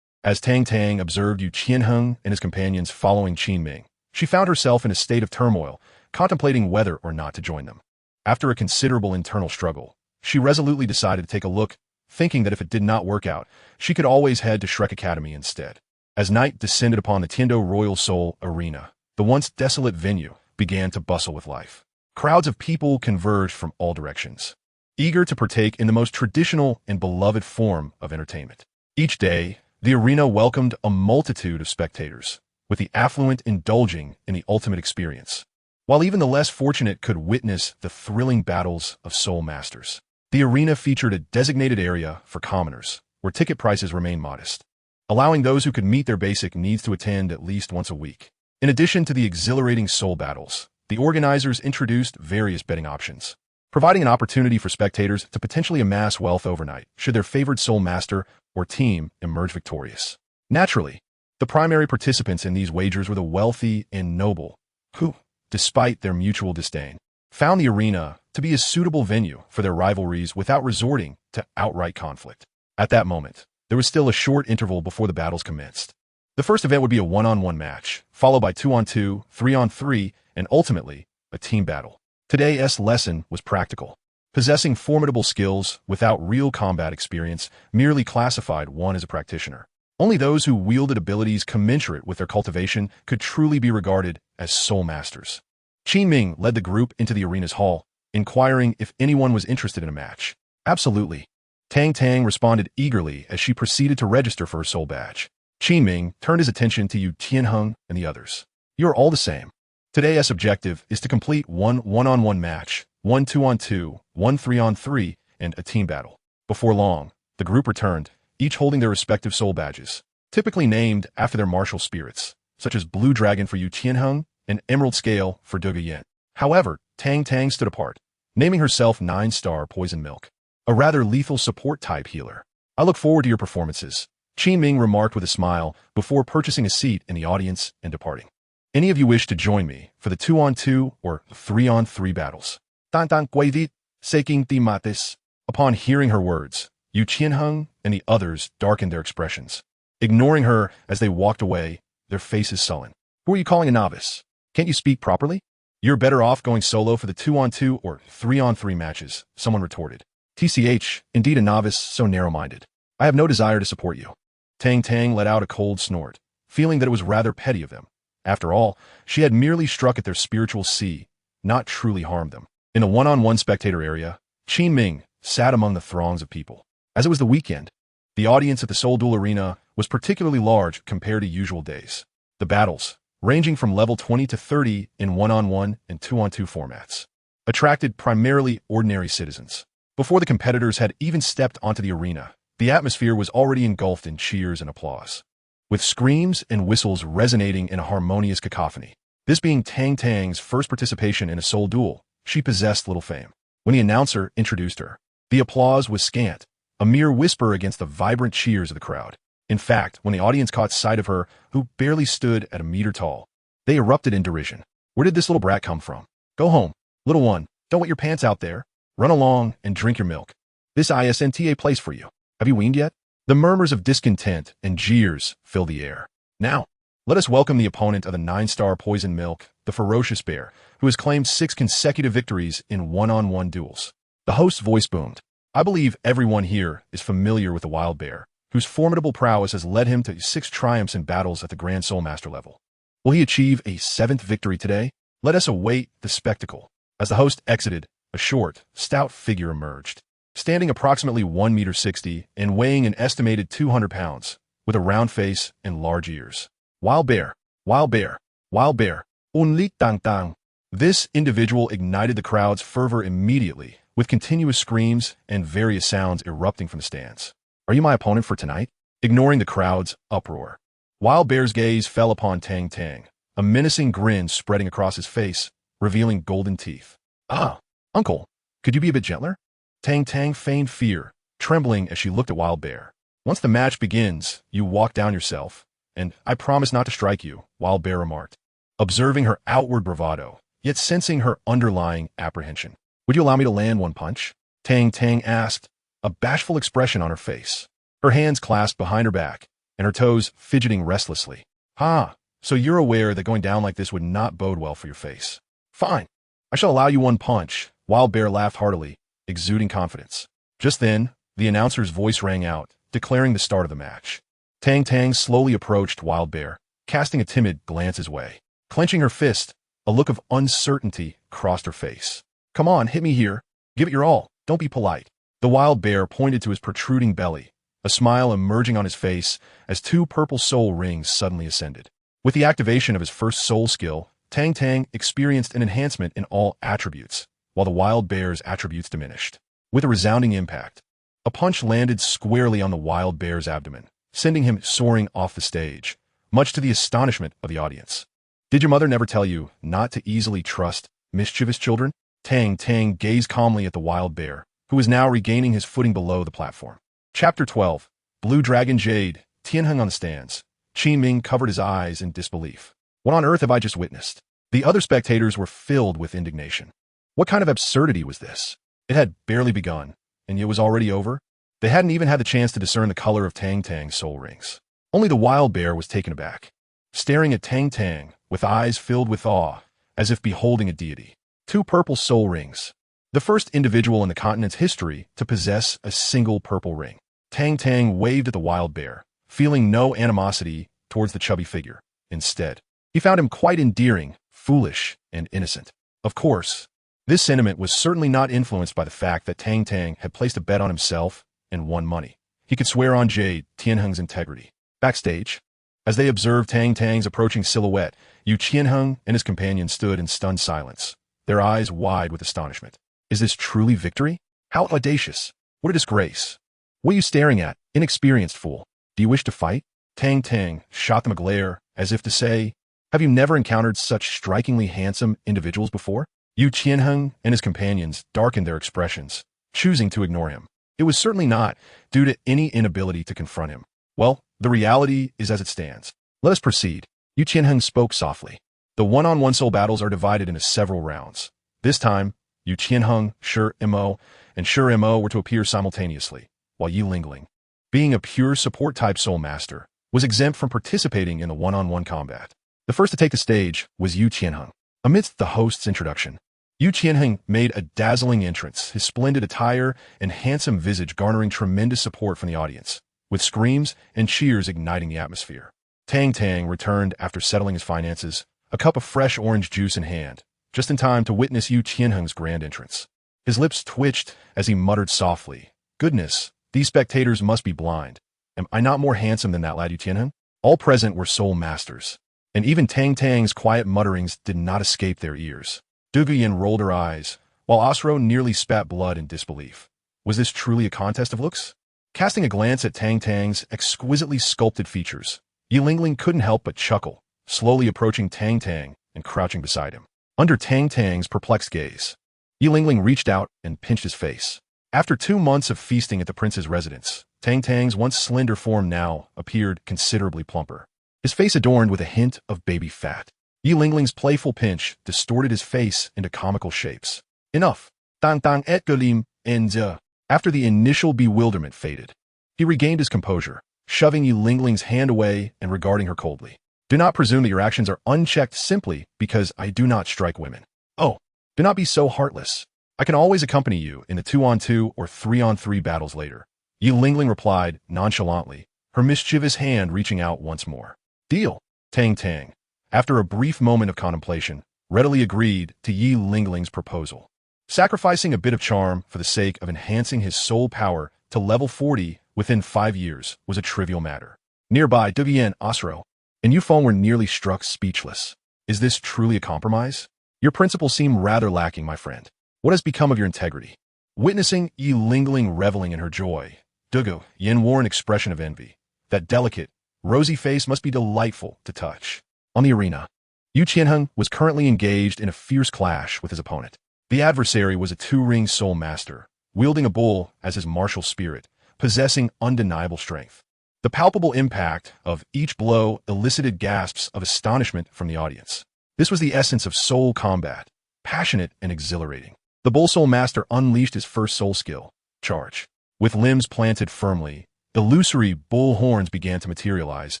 As Tang Tang observed Yu Qianheng and his companions following Qin Ming, she found herself in a state of turmoil, contemplating whether or not to join them. After a considerable internal struggle, she resolutely decided to take a look, thinking that if it did not work out, she could always head to Shrek Academy instead. As night descended upon the Tiando Royal Soul Arena, the once desolate venue began to bustle with life. Crowds of people converged from all directions, eager to partake in the most traditional and beloved form of entertainment. Each day, the arena welcomed a multitude of spectators, with the affluent indulging in the ultimate experience, while even the less fortunate could witness the thrilling battles of soul masters. The arena featured a designated area for commoners, where ticket prices remained modest, allowing those who could meet their basic needs to attend at least once a week. In addition to the exhilarating soul battles, the organizers introduced various betting options, providing an opportunity for spectators to potentially amass wealth overnight should their favored soul master or team emerge victorious. Naturally, the primary participants in these wagers were the wealthy and noble, who, despite their mutual disdain, found the arena to be a suitable venue for their rivalries without resorting to outright conflict. At that moment, there was still a short interval before the battles commenced. The first event would be a one-on-one match, followed by 2-on-2, 3-on-3, and ultimately, a team battle. Today's lesson was practical. Possessing formidable skills without real combat experience merely classified one as a practitioner. Only those who wielded abilities commensurate with their cultivation could truly be regarded as soul masters. Qin Ming led the group into the arena's hall, inquiring if anyone was interested in a match. Absolutely. Tang Tang responded eagerly as she proceeded to register for her soul badge. Qin Ming turned his attention to Yu Tianheng and the others. You are all the same. Today's objective is to complete one one-on-one match, one 2-on-2, one 3-on-3, and a team battle. Before long, the group returned, each holding their respective soul badges, typically named after their martial spirits, such as Blue Dragon for Yu Tianheng and Emerald Scale for Douluo Yin. However, Tang Tang stood apart, naming herself 9-star Poison Milk, a rather lethal support-type healer. I look forward to your performances, Qin Ming remarked with a smile before purchasing a seat in the audience and departing. Any of you wish to join me for the 2-on-2 or 3-on-3 battles? Tang Tang Guidit, Seking Di Matis. Upon hearing her words, Yu Tianheng and the others darkened their expressions. Ignoring her as they walked away, their faces sullen. Who are you calling a novice? Can't you speak properly? You're better off going solo for the 2-on-2 or 3-on-3 matches, someone retorted. TCH, indeed a novice so narrow-minded. I have no desire to support you. Tang Tang let out a cold snort, feeling that it was rather petty of them. After all, she had merely struck at their spiritual sea, not truly harmed them. In the one-on-one spectator area, Qin Ming sat among the throngs of people. As it was the weekend, the audience at the Seoul Duel Arena was particularly large compared to usual days. The battles, ranging from level 20 to 30 in one-on-one and 2-on-2 formats, attracted primarily ordinary citizens. Before the competitors had even stepped onto the arena, the atmosphere was already engulfed in cheers and applause, with screams and whistles resonating in a harmonious cacophony. This being Tang Tang's first participation in a soul duel, she possessed little fame. When the announcer introduced her, the applause was scant, a mere whisper against the vibrant cheers of the crowd. In fact, when the audience caught sight of her, who barely stood at a meter tall, they erupted in derision. Where did this little brat come from? Go home, little one, don't wet your pants out there. Run along and drink your milk. This isn't a place for you. Have you weaned yet? The murmurs of discontent and jeers filled the air. Now, let us welcome the opponent of the 9-star Poison Milk, the ferocious bear, who has claimed 6 consecutive victories in one-on-one duels. The host's voice boomed. I believe everyone here is familiar with the wild bear, whose formidable prowess has led him to 6 triumphs in battles at the Grand Soul Master level. Will he achieve a 7th victory today? Let us await the spectacle. As the host exited, a short, stout figure emerged, standing approximately 1.60 meters and weighing an estimated 200 pounds, with a round face and large ears. Wild bear, wild bear, wild bear, unli Tang Tang. This individual ignited the crowd's fervor immediately, with continuous screams and various sounds erupting from the stands. Are you my opponent for tonight? Ignoring the crowd's uproar, Wild Bear's gaze fell upon Tang Tang, a menacing grin spreading across his face, revealing golden teeth. Ah, uncle, could you be a bit gentler? Tang Tang feigned fear, trembling as she looked at Wild Bear. Once the match begins, you walk down yourself, and I promise not to strike you, Wild Bear remarked, observing her outward bravado, yet sensing her underlying apprehension. Would you allow me to land one punch? Tang Tang asked, a bashful expression on her face, her hands clasped behind her back, and her toes fidgeting restlessly. Ha, so you're aware that going down like this would not bode well for your face. Fine, I shall allow you one punch, Wild Bear laughed heartily, exuding confidence. Just then, the announcer's voice rang out, declaring the start of the match. Tang Tang slowly approached Wild Bear, casting a timid glance his way. Clenching her fist, a look of uncertainty crossed her face. Come on, hit me here. Give it your all. Don't be polite. The Wild Bear pointed to his protruding belly, a smile emerging on his face as 2 purple soul rings suddenly ascended. With the activation of his first soul skill, Tang Tang experienced an enhancement in all attributes, while the Wild Bear's attributes diminished. With a resounding impact, a punch landed squarely on the Wild Bear's abdomen, sending him soaring off the stage, much to the astonishment of the audience. Did your mother never tell you not to easily trust mischievous children? Tang Tang gazed calmly at the wild bear, who was now regaining his footing below the platform. Chapter 12. Blue Dragon Jade. Tianheng on the stands. Qi Ming covered his eyes in disbelief. What on earth have I just witnessed? The other spectators were filled with indignation. What kind of absurdity was this? It had barely begun, and it was already over? They hadn't even had the chance to discern the color of Tang Tang's soul rings. Only the wild bear was taken aback, staring at Tang Tang with eyes filled with awe, as if beholding a deity. 2 purple soul rings. The first individual in the continent's history to possess a single purple ring. Tang Tang waved at the wild bear, feeling no animosity towards the chubby figure. Instead, he found him quite endearing, foolish, and innocent. Of course, this sentiment was certainly not influenced by the fact that Tang Tang had placed a bet on himself and won money. He could swear on Jade Tianheng's integrity. Backstage, as they observed Tang Tang's approaching silhouette, Yu Qianheng and his companion stood in stunned silence, their eyes wide with astonishment. Is this truly victory? How audacious! What a disgrace! What are you staring at, inexperienced fool? Do you wish to fight? Tang Tang shot them a glare, as if to say, have you never encountered such strikingly handsome individuals before? Yu Qianheng and his companions darkened their expressions, choosing to ignore him. It was certainly not due to any inability to confront him. Well, the reality is as it stands. Let us proceed. Yu Qianheng spoke softly. The one-on-one soul battles are divided into several rounds. This time, Yu Qianheng, Shi Mo, and Shi Mo were to appear simultaneously, while Yi Lingling, being a pure support-type soul master, was exempt from participating in the one-on-one combat. The first to take the stage was Yu Qianheng. Amidst the host's introduction, Yu Qianheng made a dazzling entrance, his splendid attire and handsome visage garnering tremendous support from the audience, with screams and cheers igniting the atmosphere. Tang Tang returned after settling his finances, a cup of fresh orange juice in hand, just in time to witness Yu Qianheng's grand entrance. His lips twitched as he muttered softly, "Goodness, these spectators must be blind. Am I not more handsome than that lad Yu Qianheng?" All present were soul masters, and even Tang Tang's quiet mutterings did not escape their ears. Duguyan rolled her eyes, while Osro nearly spat blood in disbelief. Was this truly a contest of looks? Casting a glance at Tang Tang's exquisitely sculpted features, Yi Lingling couldn't help but chuckle, slowly approaching Tang Tang and crouching beside him. Under Tang Tang's perplexed gaze, Yi Lingling reached out and pinched his face. After 2 months of feasting at the prince's residence, Tang Tang's once slender form now appeared considerably plumper, his face adorned with a hint of baby fat. Yi Lingling's playful pinch distorted his face into comical shapes. Enough. Tang Tang et Golim, and after the initial bewilderment faded, he regained his composure, shoving Yi Lingling's hand away and regarding her coldly. Do not presume that your actions are unchecked simply because I do not strike women. Oh, do not be so heartless. I can always accompany you in the 2-on-2 or 3-on-3 battles later. Yi Lingling replied nonchalantly, her mischievous hand reaching out once more. Deal. Tang Tang, after a brief moment of contemplation, readily agreed to Yi Lingling's proposal. Sacrificing a bit of charm for the sake of enhancing his soul power to level 40 within 5 years was a trivial matter. Nearby, Duguyan, Osro, and Yufeng were nearly struck speechless. Is this truly a compromise? Your principles seem rather lacking, my friend. What has become of your integrity? Witnessing Yi Lingling reveling in her joy, Dugu Yin wore an expression of envy. That delicate, rosy face must be delightful to touch. On the arena, Yu Qianheng was currently engaged in a fierce clash with his opponent. The adversary was a 2-ring soul master, wielding a bull as his martial spirit, possessing undeniable strength. The palpable impact of each blow elicited gasps of astonishment from the audience. This was the essence of soul combat, passionate and exhilarating. The bull soul master unleashed his first soul skill, charge. With limbs planted firmly, illusory bull horns began to materialize,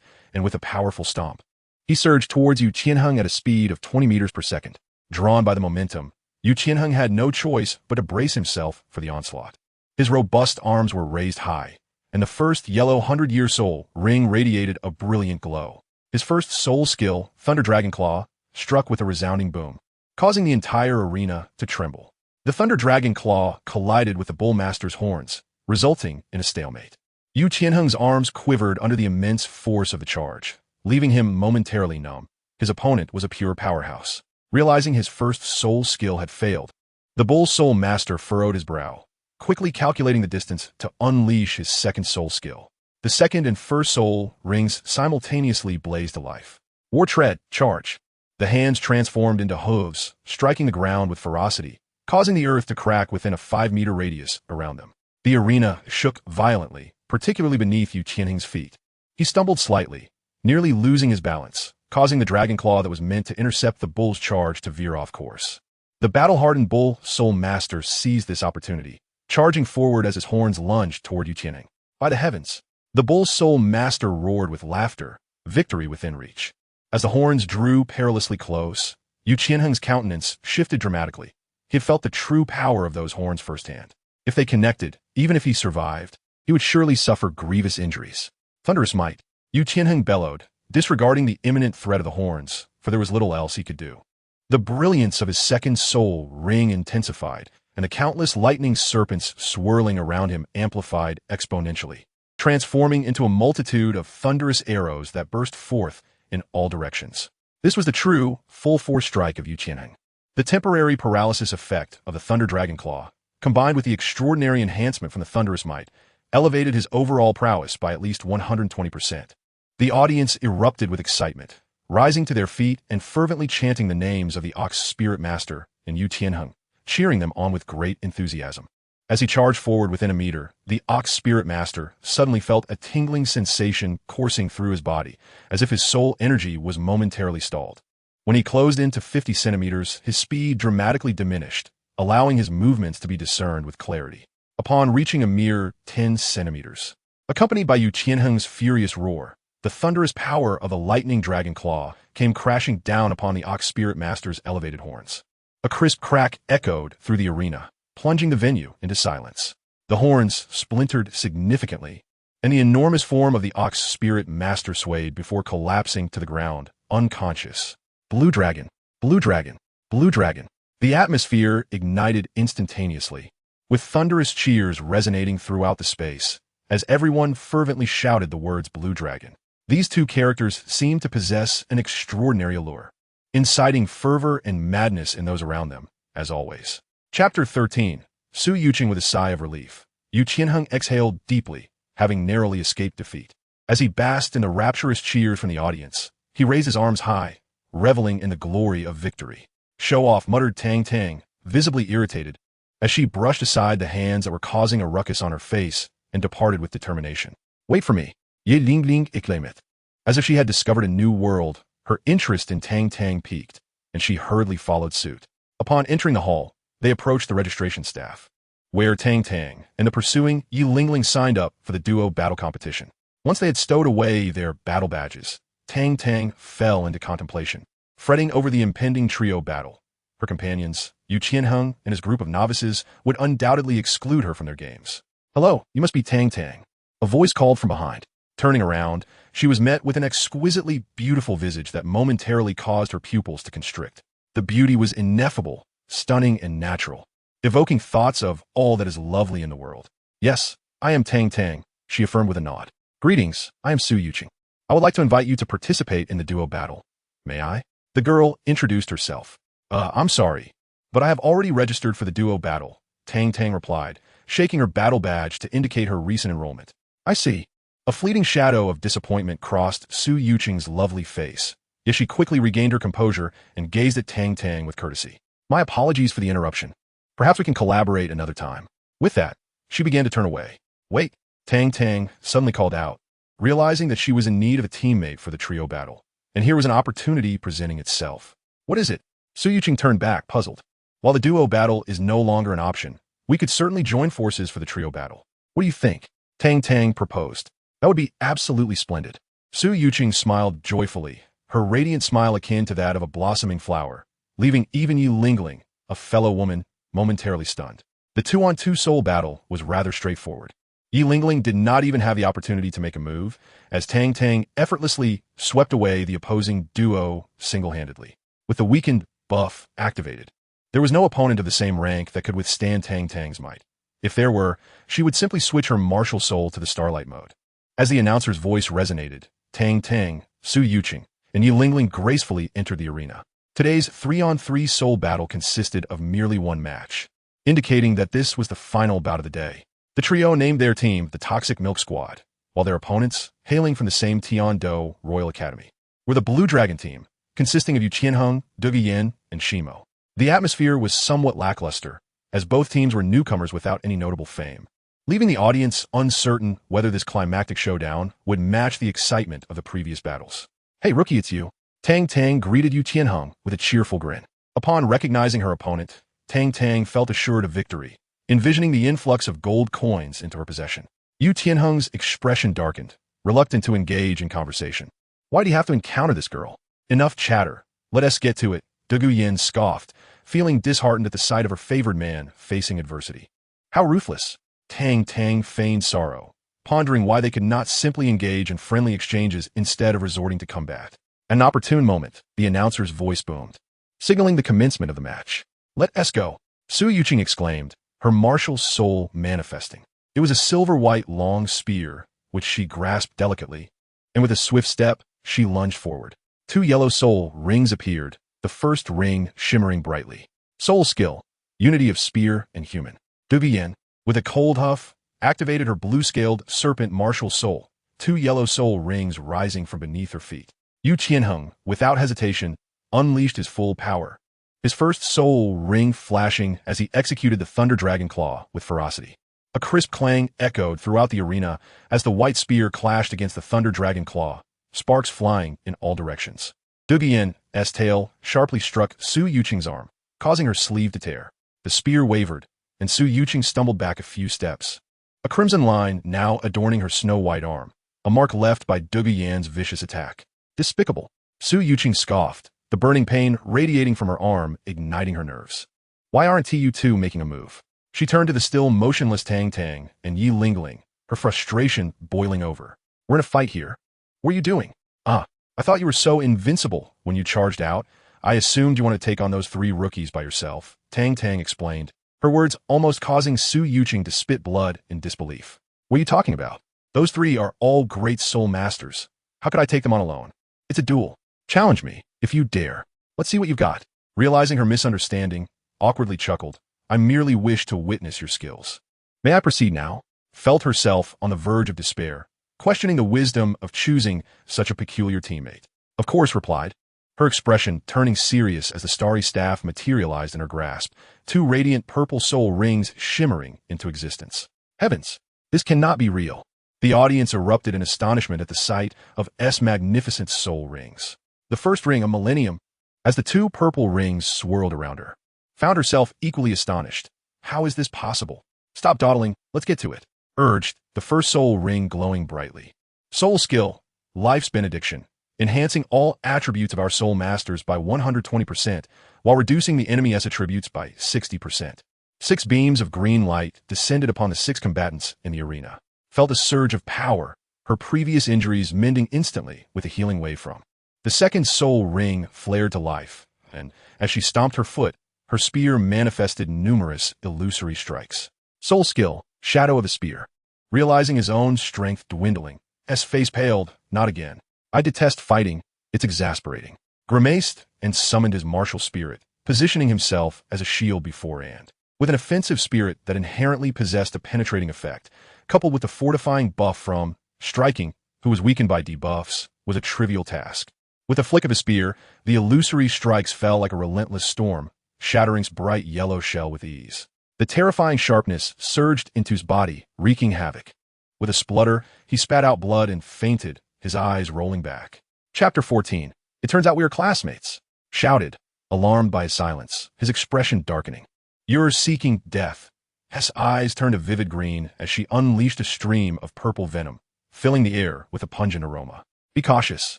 and with a powerful stomp, he surged towards Yu Qianheng at a speed of 20 meters per second. Drawn by the momentum, Yu Qianheng had no choice but to brace himself for the onslaught. His robust arms were raised high, and the first yellow 100-year soul ring radiated a brilliant glow. His first soul skill, Thunder Dragon Claw, struck with a resounding boom, causing the entire arena to tremble. The Thunder Dragon Claw collided with the Bull Master's horns, resulting in a stalemate. Yu Qianheng's arms quivered under the immense force of the charge, leaving him momentarily numb. His opponent was a pure powerhouse. Realizing his first soul skill had failed, the Bull Soul Master furrowed his brow, quickly calculating the distance to unleash his second soul skill. The second and first soul rings simultaneously blazed to life. War Tread, charge. The hands transformed into hooves, striking the ground with ferocity, causing the earth to crack within a 5-meter radius around them. The arena shook violently, particularly beneath Yu Qianheng's feet. He stumbled slightly, nearly losing his balance, causing the dragon claw that was meant to intercept the bull's charge to veer off course. The battle-hardened bull soul master seized this opportunity, charging forward as his horns lunged toward Yu Qianheng. By the heavens! The bull's soul master roared with laughter, victory within reach. As the horns drew perilously close, Yu Qianheng's countenance shifted dramatically. He had felt the true power of those horns firsthand. If they connected, even if he survived, he would surely suffer grievous injuries. Thunderous might! Yu Qianheng bellowed, disregarding the imminent threat of the horns, for there was little else he could do. The brilliance of his second soul ring intensified, and the countless lightning serpents swirling around him amplified exponentially, transforming into a multitude of thunderous arrows that burst forth in all directions. This was the true, full-force strike of Yu Qianheng. The temporary paralysis effect of the Thunder Dragon Claw, combined with the extraordinary enhancement from the Thunderous Might, elevated his overall prowess by at least 120%. The audience erupted with excitement, rising to their feet and fervently chanting the names of the Ox Spirit Master and Yu Qianheng, cheering them on with great enthusiasm. As he charged forward within a meter, the Ox Spirit Master suddenly felt a tingling sensation coursing through his body, as if his soul energy was momentarily stalled. When he closed into 50 centimeters, his speed dramatically diminished, allowing his movements to be discerned with clarity. Upon reaching a mere 10 centimeters, accompanied by Yu Qianheng's furious roar, the thunderous power of the lightning dragon claw came crashing down upon the Ox Spirit Master's elevated horns. A crisp crack echoed through the arena, plunging the venue into silence. The horns splintered significantly, and the enormous form of the Ox Spirit Master swayed before collapsing to the ground, unconscious. Blue dragon, blue dragon, blue dragon. The atmosphere ignited instantaneously, with thunderous cheers resonating throughout the space, as everyone fervently shouted the words blue dragon. These two characters seemed to possess an extraordinary allure, inciting fervor and madness in those around them, as always. Chapter 13. Su Yuqing with a sigh of relief. Yu Qianheng exhaled deeply, having narrowly escaped defeat. As he basked in the rapturous cheers from the audience, he raised his arms high, reveling in the glory of victory. Show off, muttered Tang Tang, visibly irritated, as she brushed aside the hands that were causing a ruckus on her face and departed with determination. Wait for me. Ye Ling Ling exclaimed. As if she had discovered a new world, her interest in Tang Tang piqued, and she hurriedly followed suit. Upon entering the hall, they approached the registration staff, where Tang Tang and the pursuing Yi Lingling signed up for the duo battle competition. Once they had stowed away their battle badges, Tang Tang fell into contemplation, fretting over the impending trio battle. Her companions, Yu Qianheng and his group of novices, would undoubtedly exclude her from their games. Hello, you must be Tang Tang. A voice called from behind. Turning around, she was met with an exquisitely beautiful visage that momentarily caused her pupils to constrict. The beauty was ineffable, stunning and natural, evoking thoughts of all that is lovely in the world. Yes, I am Tang Tang, she affirmed with a nod. Greetings, I am Su Yuqing. I would like to invite you to participate in the duo battle. May I? The girl introduced herself. I'm sorry, but I have already registered for the duo battle, Tang Tang replied, shaking her battle badge to indicate her recent enrollment. I see. A fleeting shadow of disappointment crossed Su Yuqing's lovely face, yet she quickly regained her composure and gazed at Tang Tang with courtesy. My apologies for the interruption. Perhaps we can collaborate another time. With that, she began to turn away. Wait, Tang Tang suddenly called out, realizing that she was in need of a teammate for the trio battle, and here was an opportunity presenting itself. What is it? Su Yuqing turned back, puzzled. While the duo battle is no longer an option, we could certainly join forces for the trio battle. What do you think? Tang Tang proposed. That would be absolutely splendid. Su Yuqing smiled joyfully, her radiant smile akin to that of a blossoming flower, leaving even Yi Lingling, a fellow woman, momentarily stunned. The 2-on-2 soul battle was rather straightforward. Yi Lingling did not even have the opportunity to make a move, as Tang Tang effortlessly swept away the opposing duo single-handedly. With the weakened buff activated, there was no opponent of the same rank that could withstand Tang Tang's might. If there were, she would simply switch her martial soul to the starlight mode. As the announcer's voice resonated, Tang Tang, Su Yuqing, and Yi Lingling gracefully entered the arena. Today's 3-on-3 soul battle consisted of merely one match, indicating that this was the final bout of the day. The trio named their team the Toxic Milk Squad, while their opponents, hailing from the same Tian-Do Royal Academy, were the Blue Dragon team, consisting of Yu Qianheng, Duge Yin, and Shimo. The atmosphere was somewhat lackluster, as both teams were newcomers without any notable fame, leaving the audience uncertain whether this climactic showdown would match the excitement of the previous battles. "Hey, rookie, it's you." Tang Tang greeted Yu Tianheng with a cheerful grin. Upon recognizing her opponent, Tang Tang felt assured of victory, envisioning the influx of gold coins into her possession. Yu Tianheng's expression darkened, reluctant to engage in conversation. "Why do you have to encounter this girl? Enough chatter. Let us get to it," Dugu Yin scoffed, feeling disheartened at the sight of her favored man facing adversity. "How ruthless." Tang Tang feigned sorrow, pondering why they could not simply engage in friendly exchanges instead of resorting to combat. At an opportune moment, the announcer's voice boomed, signaling the commencement of the match. "Let us go," Su Yuqing exclaimed, her martial soul manifesting. It was a silver-white long spear, which she grasped delicately, and with a swift step, she lunged forward. 2 yellow soul rings appeared, the first ring shimmering brightly. Soul skill, unity of spear and human. Dugu Yin, with a cold huff, activated her blue-scaled serpent martial soul, 2 yellow soul rings rising from beneath her feet. Yu Tianheng, without hesitation, unleashed his full power, his first soul ring flashing as he executed the Thunder Dragon Claw with ferocity. A crisp clang echoed throughout the arena as the white spear clashed against the Thunder Dragon Claw, sparks flying in all directions. Dugu Yin's tail sharply struck Su Yuqing's arm, causing her sleeve to tear. The spear wavered, and Su Yuqing stumbled back a few steps. A crimson line now adorning her snow-white arm, a mark left by Dugu Yin's vicious attack. "Despicable," Su Yuqing scoffed, the burning pain radiating from her arm, igniting her nerves. "Why aren't you two making a move?" She turned to the still motionless Tang Tang and Yi Lingling, her frustration boiling over. "We're in a fight here. What are you doing?" "Ah, I thought you were so invincible when you charged out. I assumed you want to take on those 3 rookies by yourself," Tang Tang explained, her words almost causing Su Yuqing to spit blood in disbelief. "What are you talking about? Those 3 are all great soul masters. How could I take them on alone? It's a duel. Challenge me, if you dare. Let's see what you've got." Realizing her misunderstanding, awkwardly chuckled, "I merely wish to witness your skills." "May I proceed now?" Felt herself on the verge of despair, questioning the wisdom of choosing such a peculiar teammate. "Of course," replied, her expression turning serious as the starry staff materialized in her grasp, 2 radiant purple soul rings shimmering into existence. "Heavens, this cannot be real." The audience erupted in astonishment at the sight of magnificent soul rings. The first ring, a millennium, as the 2 purple rings swirled around her, found herself equally astonished. "How is this possible?" "Stop dawdling, let's get to it," urged the first soul ring glowing brightly. "Soul skill, life's benediction, enhancing all attributes of our soul masters by 120%, while reducing the enemy's attributes by 60%. 6 beams of green light descended upon the 6 combatants in the arena. Felt a surge of power, her previous injuries mending instantly with a healing wave from. The second soul ring flared to life, and as she stomped her foot, her spear manifested numerous illusory strikes. Soul skill, shadow of a spear. Realizing his own strength dwindling, S face paled, "Not again. I detest fighting, it's exasperating." Grimaced and summoned his martial spirit, positioning himself as a shield beforehand. With an offensive spirit that inherently possessed a penetrating effect, coupled with the fortifying buff from striking, who was weakened by debuffs, was a trivial task. With a flick of a spear, the illusory strikes fell like a relentless storm, shattering his bright yellow shell with ease. The terrifying sharpness surged into his body, wreaking havoc. With a splutter, he spat out blood and fainted, his eyes rolling back. Chapter 14. "It turns out we are classmates," shouted, alarmed by his silence, his expression darkening. "You're seeking death." Hess' eyes turned a vivid green as she unleashed a stream of purple venom, filling the air with a pungent aroma. "Be cautious.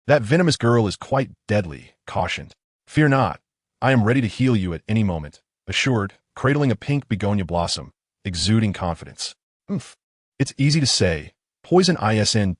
That venomous girl is quite deadly," cautioned. "Fear not. I am ready to heal you at any moment," assured, cradling a pink begonia blossom, exuding confidence. "Oomph. It's easy to say. Poison isn't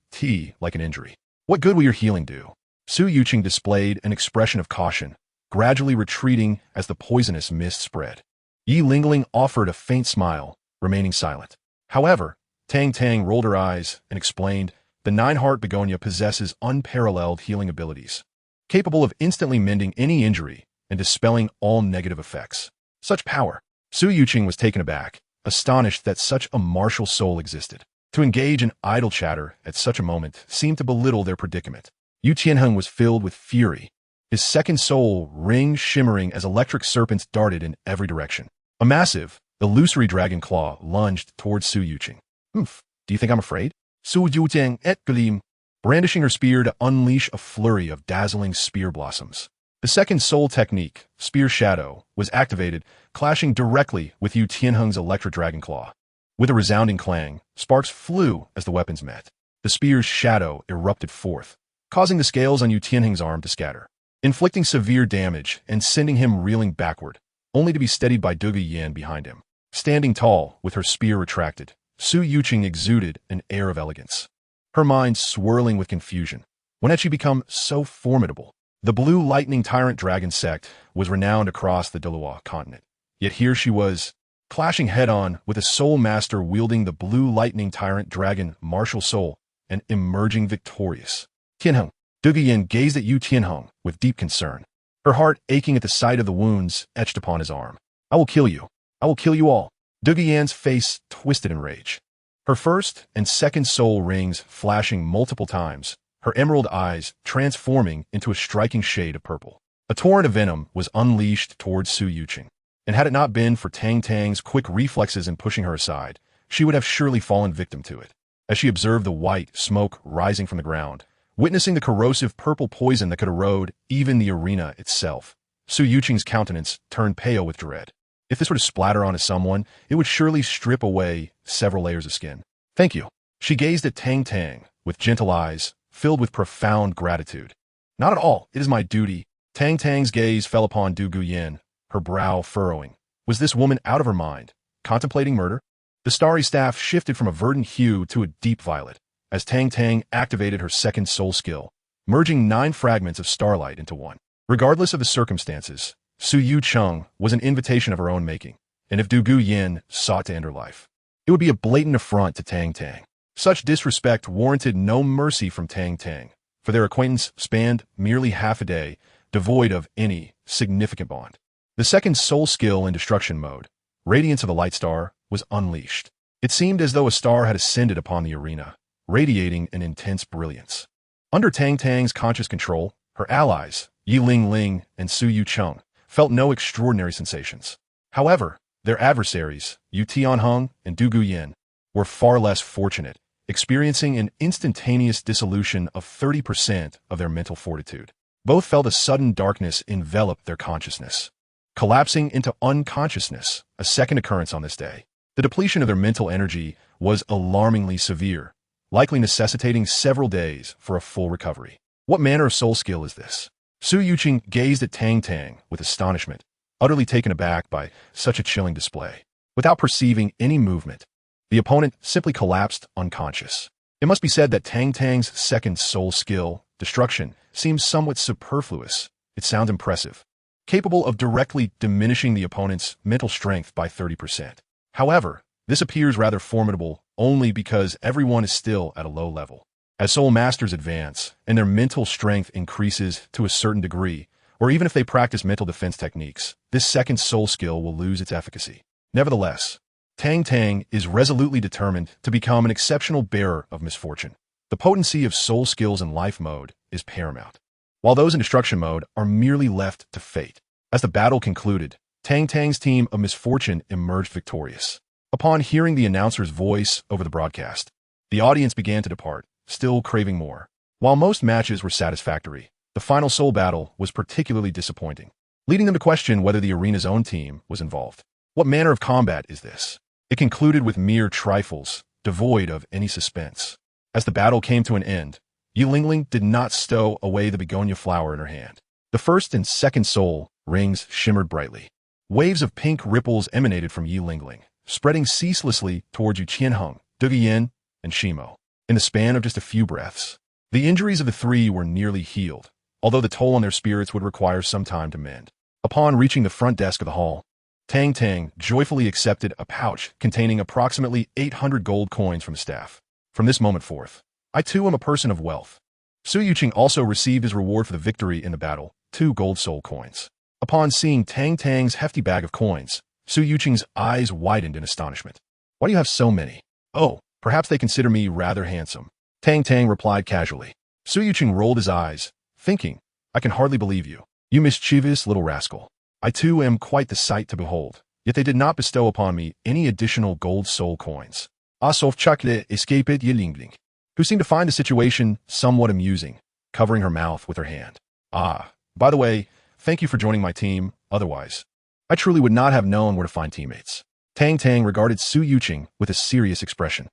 like an injury. What good will your healing do?" Su Yuqing displayed an expression of caution, gradually retreating as the poisonous mist spread. Yi Lingling offered a faint smile, remaining silent. However, Tang Tang rolled her eyes and explained, "The 9-heart begonia possesses unparalleled healing abilities, capable of instantly mending any injury and dispelling all negative effects." Such power. Su Yuqing was taken aback, astonished that such a martial soul existed. To engage in idle chatter at such a moment seemed to belittle their predicament. Yu Tianheng was filled with fury, his second soul ring shimmering as electric serpents darted in every direction. A massive, illusory dragon claw lunged towards Su Yuqing. "Oof, do you think I'm afraid?" Su Yuqing exclaimed, brandishing her spear to unleash a flurry of dazzling spear blossoms. The second soul technique, Spear Shadow, was activated, clashing directly with Yu Tianheng's electric dragon claw. With a resounding clang, sparks flew as the weapons met. The spear's shadow erupted forth, causing the scales on Yu Tianheng's arm to scatter, inflicting severe damage and sending him reeling backward, only to be steadied by Douluo Yan behind him. Standing tall, with her spear retracted, Su Yuqing exuded an air of elegance, her mind swirling with confusion. When had she become so formidable? The Blue Lightning Tyrant Dragon Sect was renowned across the Douluo continent. Yet here she was, clashing head-on with a soul master wielding the Blue Lightning Tyrant Dragon Martial Soul and emerging victorious. Tianheng. Douluo Yan gazed at Yu Tianheng with deep concern, her heart aching at the sight of the wounds etched upon his arm. "I will kill you. I will kill you all." Douluo Yan's face twisted in rage, her first and second soul rings flashing multiple times, her emerald eyes transforming into a striking shade of purple. A torrent of venom was unleashed towards Su Yuqing, and had it not been for Tang Tang's quick reflexes in pushing her aside, she would have surely fallen victim to it. As she observed the white smoke rising from the ground, witnessing the corrosive purple poison that could erode even the arena itself, Su Yuqing's countenance turned pale with dread. If this were to splatter onto someone, it would surely strip away several layers of skin. "Thank you." She gazed at Tang Tang with gentle eyes, filled with profound gratitude. "Not at all. It is my duty." Tang Tang's gaze fell upon Douluo Yan, her brow furrowing. Was this woman out of her mind, contemplating murder? The starry staff shifted from a verdant hue to a deep violet, as Tang Tang activated her second soul skill, merging 9 fragments of starlight into one. Regardless of the circumstances, Su Yuqing was an invitation of her own making, and if Douluo Yan sought to end her life, it would be a blatant affront to Tang Tang. Such disrespect warranted no mercy from Tang Tang, for their acquaintance spanned merely half a day, devoid of any significant bond. The second soul skill in destruction mode, Radiance of the Light Star, was unleashed. It seemed as though a star had ascended upon the arena, radiating an intense brilliance. Under Tang Tang's conscious control, her allies, Yi Ling and Su Yuqing, felt no extraordinary sensations. However, their adversaries, Yu Tianheng and Douluo Yan, were far less fortunate, experiencing an instantaneous dissolution of 30% of their mental fortitude. Both felt a sudden darkness envelop their consciousness, collapsing into unconsciousness, a second occurrence on this day. The depletion of their mental energy was alarmingly severe, likely necessitating several days for a full recovery. What manner of soul skill is this? Su Yuqing gazed at Tang Tang with astonishment, utterly taken aback by such a chilling display. Without perceiving any movement, the opponent simply collapsed unconscious. It must be said that Tang Tang's second soul skill, Destruction, seems somewhat superfluous. It sounds impressive, capable of directly diminishing the opponent's mental strength by 30%. However, this appears rather formidable only because everyone is still at a low level. As soul masters advance and their mental strength increases to a certain degree, or even if they practice mental defense techniques, this second soul skill will lose its efficacy. Nevertheless, Tang Tang is resolutely determined to become an exceptional bearer of misfortune. The potency of soul skills in life mode is paramount, while those in destruction mode are merely left to fate. As the battle concluded, Tang Tang's team of misfortune emerged victorious. Upon hearing the announcer's voice over the broadcast, the audience began to depart, still craving more. While most matches were satisfactory, the final soul battle was particularly disappointing, leading them to question whether the arena's own team was involved. What manner of combat is this? It concluded with mere trifles, devoid of any suspense. As the battle came to an end, Yi Ling did not stow away the begonia flower in her hand. The first and second soul rings shimmered brightly. Waves of pink ripples emanated from Yi Ling, spreading ceaselessly towards Yu Tianheng, Douluo Yan, and Shimo. In the span of just a few breaths, the injuries of the three were nearly healed, although the toll on their spirits would require some time to mend. Upon reaching the front desk of the hall, Tang Tang joyfully accepted a pouch containing approximately 800 gold coins from the staff. From this moment forth, I too am a person of wealth. Su Yuqing also received his reward for the victory in the battle, 2 gold soul coins. Upon seeing Tang Tang's hefty bag of coins, Su Yuqing's eyes widened in astonishment. Why do you have so many? Oh, perhaps they consider me rather handsome. Tang Tang replied casually. Su Yuqing rolled his eyes, thinking, I can hardly believe you. You mischievous little rascal. I too am quite the sight to behold. Yet they did not bestow upon me any additional gold soul coins. Xuantian escaped Yilingling, who seemed to find the situation somewhat amusing, covering her mouth with her hand. By the way, thank you for joining my team. Otherwise, I truly would not have known where to find teammates. Tang Tang regarded Su Yuqing with a serious expression.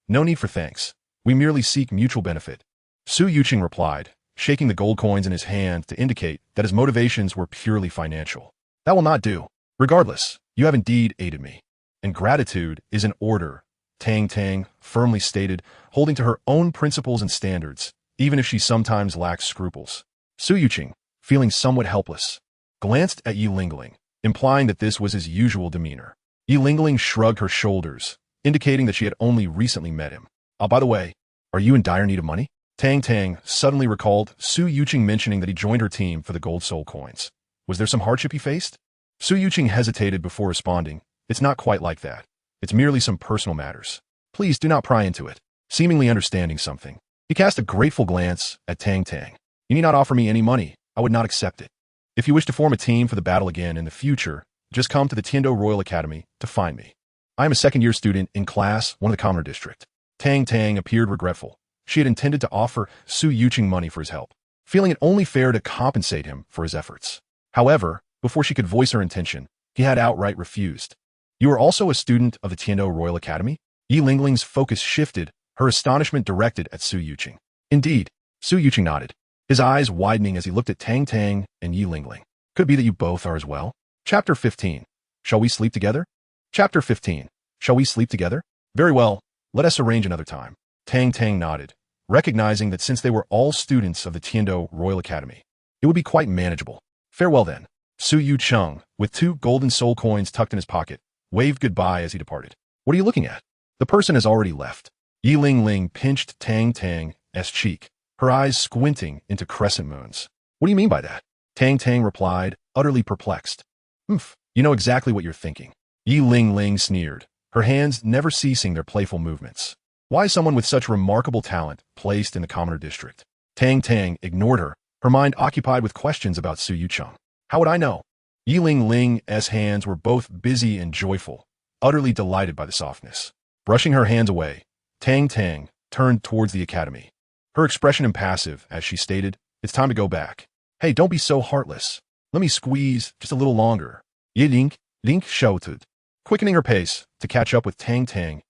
No need for thanks. We merely seek mutual benefit. Su Yuqing replied, shaking the gold coins in his hand to indicate that his motivations were purely financial. That will not do. Regardless, you have indeed aided me. And gratitude is in order, Tang Tang firmly stated, holding to her own principles and standards, even if she sometimes lacks scruples. Su Yuqing, feeling somewhat helpless, glanced at Yilingling, implying that this was his usual demeanor. Yilingling shrugged her shoulders, indicating that she had only recently met him. By the way, are you in dire need of money? Tang Tang suddenly recalled Su Yuqing mentioning that he joined her team for the gold soul coins. Was there some hardship he faced? Su Yuqing hesitated before responding. It's not quite like that. It's merely some personal matters. Please do not pry into it. Seemingly understanding something, he cast a grateful glance at Tang Tang. You need not offer me any money. I would not accept it. If you wish to form a team for the battle again in the future, just come to the Tiando Royal Academy to find me. I am a second-year student in class 1 of the Commoner District. Tang Tang appeared regretful. She had intended to offer Su Yuqing money for his help, feeling it only fair to compensate him for his efforts. However, before she could voice her intention, he had outright refused. You are also a student of the Tiando Royal Academy? Yilingling's focus shifted, her astonishment directed at Su Yuqing. Indeed, Su Yuqing nodded, his eyes widening as he looked at Tang Tang and Yilingling. Could it be that you both are as well? Chapter 15. Shall we sleep together? Chapter 15. Shall we sleep together? Very well, let us arrange another time. Tang Tang nodded, recognizing that since they were all students of the Tiando Royal Academy, it would be quite manageable. Farewell then. Su Yuqing, with 2 golden soul coins tucked in his pocket, waved goodbye as he departed. What are you looking at? The person has already left. Yilingling pinched Tang Tang's cheek, her eyes squinting into crescent moons. What do you mean by that? Tang Tang replied, utterly perplexed. You know exactly what you're thinking. Yilingling sneered, her hands never ceasing their playful movements. Why someone with such remarkable talent placed in the Commoner District? Tang Tang ignored her, her mind occupied with questions about Su Yuqing. How would I know? Yilingling's hands were both busy and joyful, utterly delighted by the softness. Brushing her hands away, Tang Tang turned towards the academy, her expression impassive as she stated, it's time to go back. Hey, don't be so heartless. Let me squeeze just a little longer. Yiling shouted, quickening her pace to catch up with Tang Tang's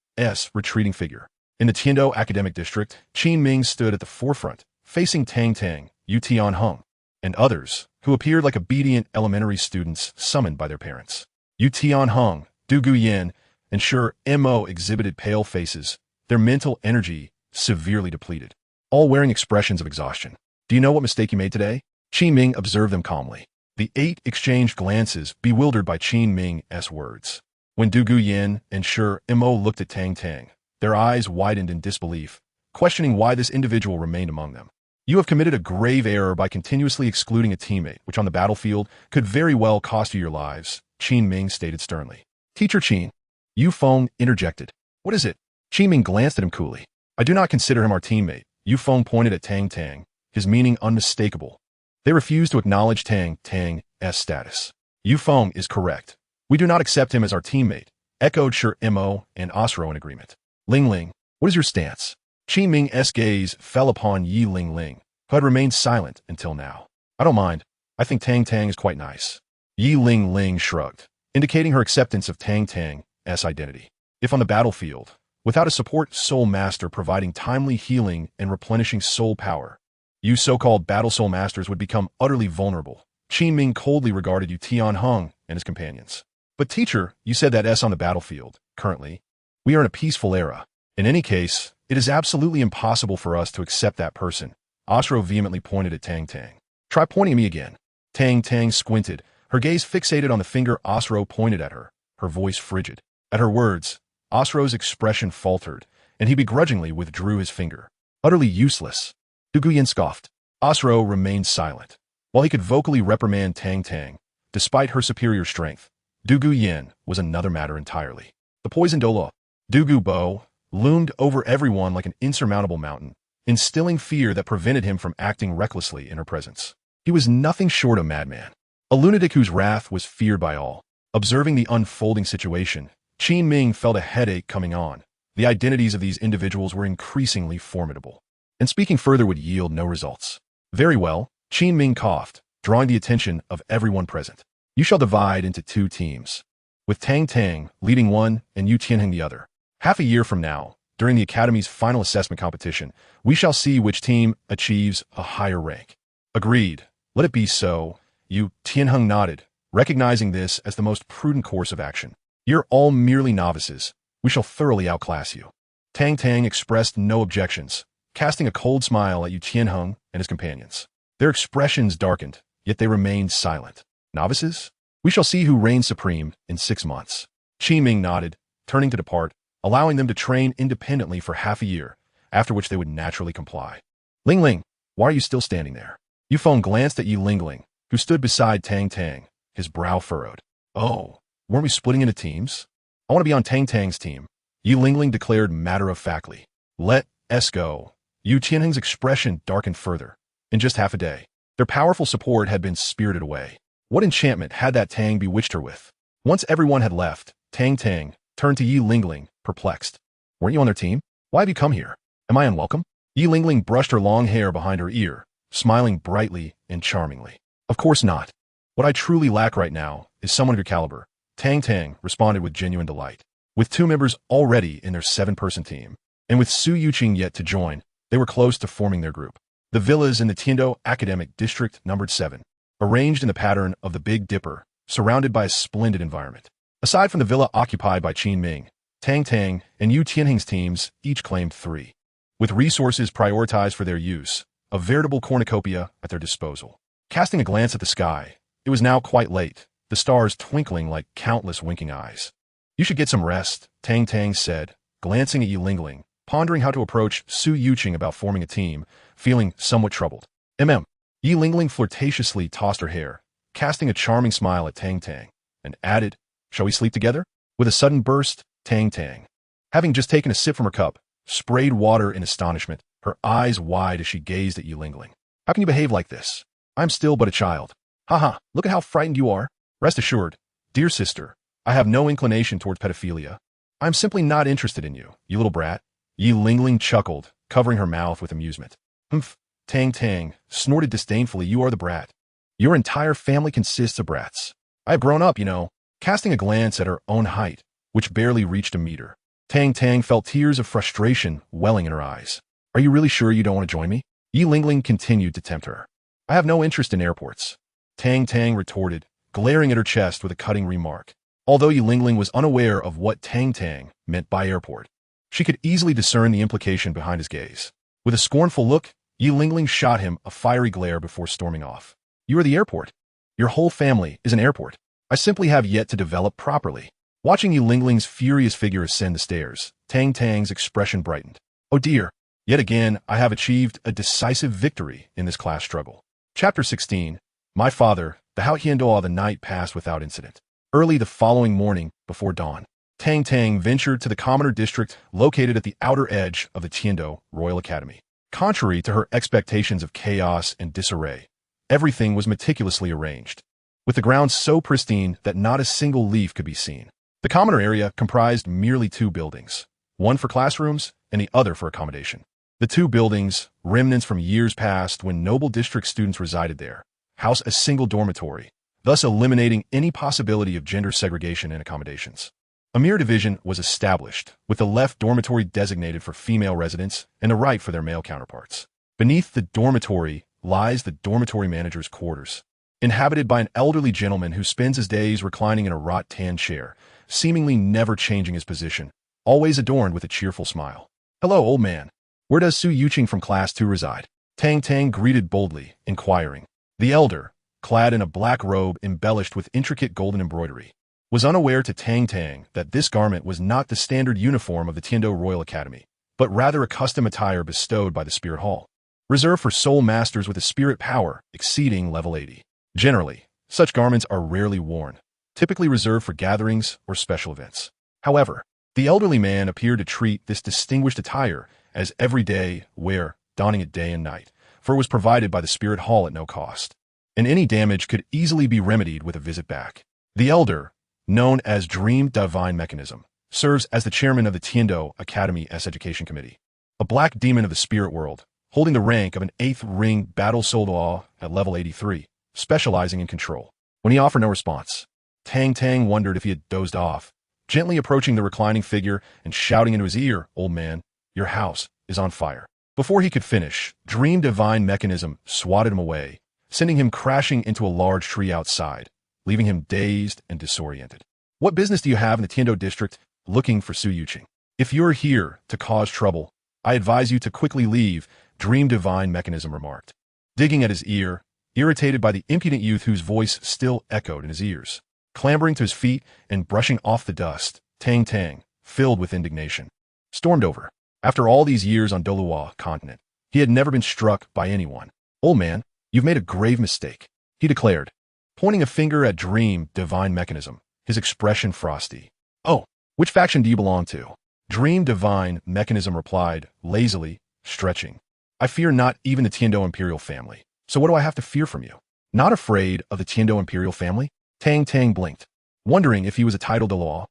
retreating figure. In the Tiando Academic District, Qin Ming stood at the forefront, facing Tang Tang, Tian Hung, and others, who appeared like obedient elementary students summoned by their parents. Tian Hung, Du Guyan, and Sure Mo exhibited pale faces, their mental energy severely depleted, all wearing expressions of exhaustion. Do you know what mistake you made today? Qin Ming observed them calmly. The 8 exchanged glances, bewildered by Qin Ming's words. When Du Guyan and Sure Mo looked at Tang Tang, their eyes widened in disbelief, questioning why this individual remained among them. You have committed a grave error by continuously excluding a teammate, which on the battlefield could very well cost you your lives, Qin Ming stated sternly. Teacher Qin. Yu Feng interjected. What is it? Qin Ming glanced at him coolly. I do not consider him our teammate. Yu Feng pointed at Tang Tang, his meaning unmistakable. They refused to acknowledge Tang Tang's status. Yu Feng is correct. We do not accept him as our teammate, echoed Sure Mo and Osro in agreement. Ling, what is your stance? Qin Ming's gaze fell upon Yilingling, who had remained silent until now. I don't mind. I think Tang Tang is quite nice. Yilingling shrugged, indicating her acceptance of Tang Tang's identity. If on the battlefield, without a support soul master providing timely healing and replenishing soul power, you so-called battle soul masters would become utterly vulnerable. Qin Ming coldly regarded Tian Hung and his companions. But teacher, you said that on the battlefield. Currently, we are in a peaceful era. In any case, it is absolutely impossible for us to accept that person. Osro vehemently pointed at Tang Tang. Try pointing at me again. Tang Tang squinted, her gaze fixated on the finger Osro pointed at her, her voice frigid. At her words, Osro's expression faltered, and he begrudgingly withdrew his finger. Utterly useless. Du Guyan scoffed. Osro remained silent. While he could vocally reprimand Tang Tang, despite her superior strength, Du Guyan was another matter entirely. The poisoned Douluo, Du Gu Bo, loomed over everyone like an insurmountable mountain, instilling fear that prevented him from acting recklessly in her presence. He was nothing short of a madman, a lunatic whose wrath was feared by all. Observing the unfolding situation, Qin Ming felt a headache coming on. The identities of these individuals were increasingly formidable, and speaking further would yield no results. Very well, Qin Ming coughed, drawing the attention of everyone present. You shall divide into 2 teams, with Tang Tang leading one and Yu Tianheng the other. Half a year from now, during the Academy's final assessment competition, we shall see which team achieves a higher rank. Agreed. Let it be so. Yu Tianheng nodded, recognizing this as the most prudent course of action. You're all merely novices. We shall thoroughly outclass you. Tang Tang expressed no objections, casting a cold smile at Yu Tianheng and his companions. Their expressions darkened, yet they remained silent. Novices? We shall see who reigns supreme in 6 months. Qin Ming nodded, turning to depart, allowing them to train independently for half a year, after which they would naturally comply. Ling Ling, why are you still standing there? Yu Feng glanced at Yi Lingling, who stood beside Tang Tang, his brow furrowed. Oh, weren't we splitting into teams? I want to be on Tang Tang's team, Yi Lingling declared matter-of-factly. Let us go. Yu Tianheng's expression darkened further. In just half a day, their powerful support had been spirited away. What enchantment had that Tang bewitched her with? Once everyone had left, Tang Tang turned to Yi Lingling, perplexed. Weren't you on their team? Why have you come here? Am I unwelcome? Yi Lingling brushed her long hair behind her ear, smiling brightly and charmingly. Of course not. What I truly lack right now is someone of your caliber. Tang Tang responded with genuine delight. With 2 members already in their 7-person team, and with Su Yuqing yet to join, they were close to forming their group. The villas in the Tiando Academic District numbered 7, arranged in the pattern of the Big Dipper, surrounded by a splendid environment. Aside from the villa occupied by Qin Ming, Tang Tang and Yu Tianheng's teams each claimed 3. With resources prioritized for their use, a veritable cornucopia at their disposal. Casting a glance at the sky, it was now quite late, the stars twinkling like countless winking eyes. You should get some rest, Tang Tang said, glancing at Yi Lingling, pondering how to approach Su Yuqing about forming a team, feeling somewhat troubled. Yi Lingling flirtatiously tossed her hair, casting a charming smile at Tang Tang, and added, Shall we sleep together? With a sudden burst, Tang Tang, having just taken a sip from her cup, sprayed water in astonishment, her eyes wide as she gazed at Yi Lingling. How can you behave like this? I'm still but a child. Haha, look at how frightened you are. Rest assured, dear sister, I have no inclination towards pedophilia. I'm simply not interested in you, you little brat. Yi Lingling chuckled, covering her mouth with amusement. Humph, Tang Tang snorted disdainfully. You are the brat. Your entire family consists of brats. I've grown up, you know, casting a glance at her own height, which barely reached a meter. Tang Tang felt tears of frustration welling in her eyes. Are you really sure you don't want to join me? Yi Lingling continued to tempt her. I have no interest in airports. Tang Tang retorted, glaring at her chest with a cutting remark. Although Yi Lingling was unaware of what Tang Tang meant by airport, she could easily discern the implication behind his gaze. With a scornful look, Yi Lingling shot him a fiery glare before storming off. You are the airport. Your whole family is an airport. I simply have yet to develop properly. Watching Yi Lingling's furious figure ascend the stairs, Tang Tang's expression brightened. Oh dear, yet again I have achieved a decisive victory in this class struggle. Chapter 16. My father, the Haotiandoa. The night passed without incident. Early the following morning, before dawn, Tang Tang ventured to the commoner district located at the outer edge of the Tiando Royal Academy. Contrary to her expectations of chaos and disarray, everything was meticulously arranged, with the grounds so pristine that not a single leaf could be seen. The commoner area comprised merely 2 buildings, one for classrooms and the other for accommodation. The 2 buildings, remnants from years past when noble district students resided there, housed a single dormitory, thus eliminating any possibility of gender segregation in accommodations. A mere division was established, with the left dormitory designated for female residents and the right for their male counterparts. Beneath the dormitory lies the dormitory manager's quarters, inhabited by an elderly gentleman who spends his days reclining in a wrought-tan chair, seemingly never changing his position, always adorned with a cheerful smile. Hello, old man. Where does Su Yuqing from Class 2 reside? Tang Tang greeted boldly, inquiring. The elder, clad in a black robe embellished with intricate golden embroidery, was unaware to Tang Tang that this garment was not the standard uniform of the Tiando Royal Academy, but rather a custom attire bestowed by the Spirit Hall, reserved for soul masters with a spirit power exceeding level 80. Generally, such garments are rarely worn, typically reserved for gatherings or special events. However, the elderly man appeared to treat this distinguished attire as everyday wear, donning it day and night, for it was provided by the Spirit Hall at no cost. and any damage could easily be remedied with a visit back. The Elder, known as Dream Divine Mechanism, serves as the chairman of the Tiando Academy S Education Committee, a black demon of the spirit world, holding the rank of an 8th ring battle soul law at level 83, specializing in control. When he offered no response, Tang Tang wondered if he had dozed off, gently approaching the reclining figure and shouting into his ear, "Old man, your house is on fire." Before he could finish, Dream Divine Mechanism swatted him away, sending him crashing into a large tree outside, leaving him dazed and disoriented. "What business do you have in the Tiando district looking for Su Yuqing? If you're here to cause trouble, I advise you to quickly leave," Dream Divine Mechanism remarked, digging at his ear, irritated by the impudent youth whose voice still echoed in his ears. Clambering to his feet and brushing off the dust, Tang Tang, filled with indignation, stormed over. After all these years on Douluo continent, he had never been struck by anyone. "Old man, you've made a grave mistake," he declared, pointing a finger at Dream Divine Mechanism, his expression frosty. "Oh, which faction do you belong to?" Dream Divine Mechanism replied, lazily, stretching. "I fear not even the Tiando Imperial family. So what do I have to fear from you?" "Not afraid of the Tiando Imperial family?" Tang Tang blinked, wondering if he was a title Douluo.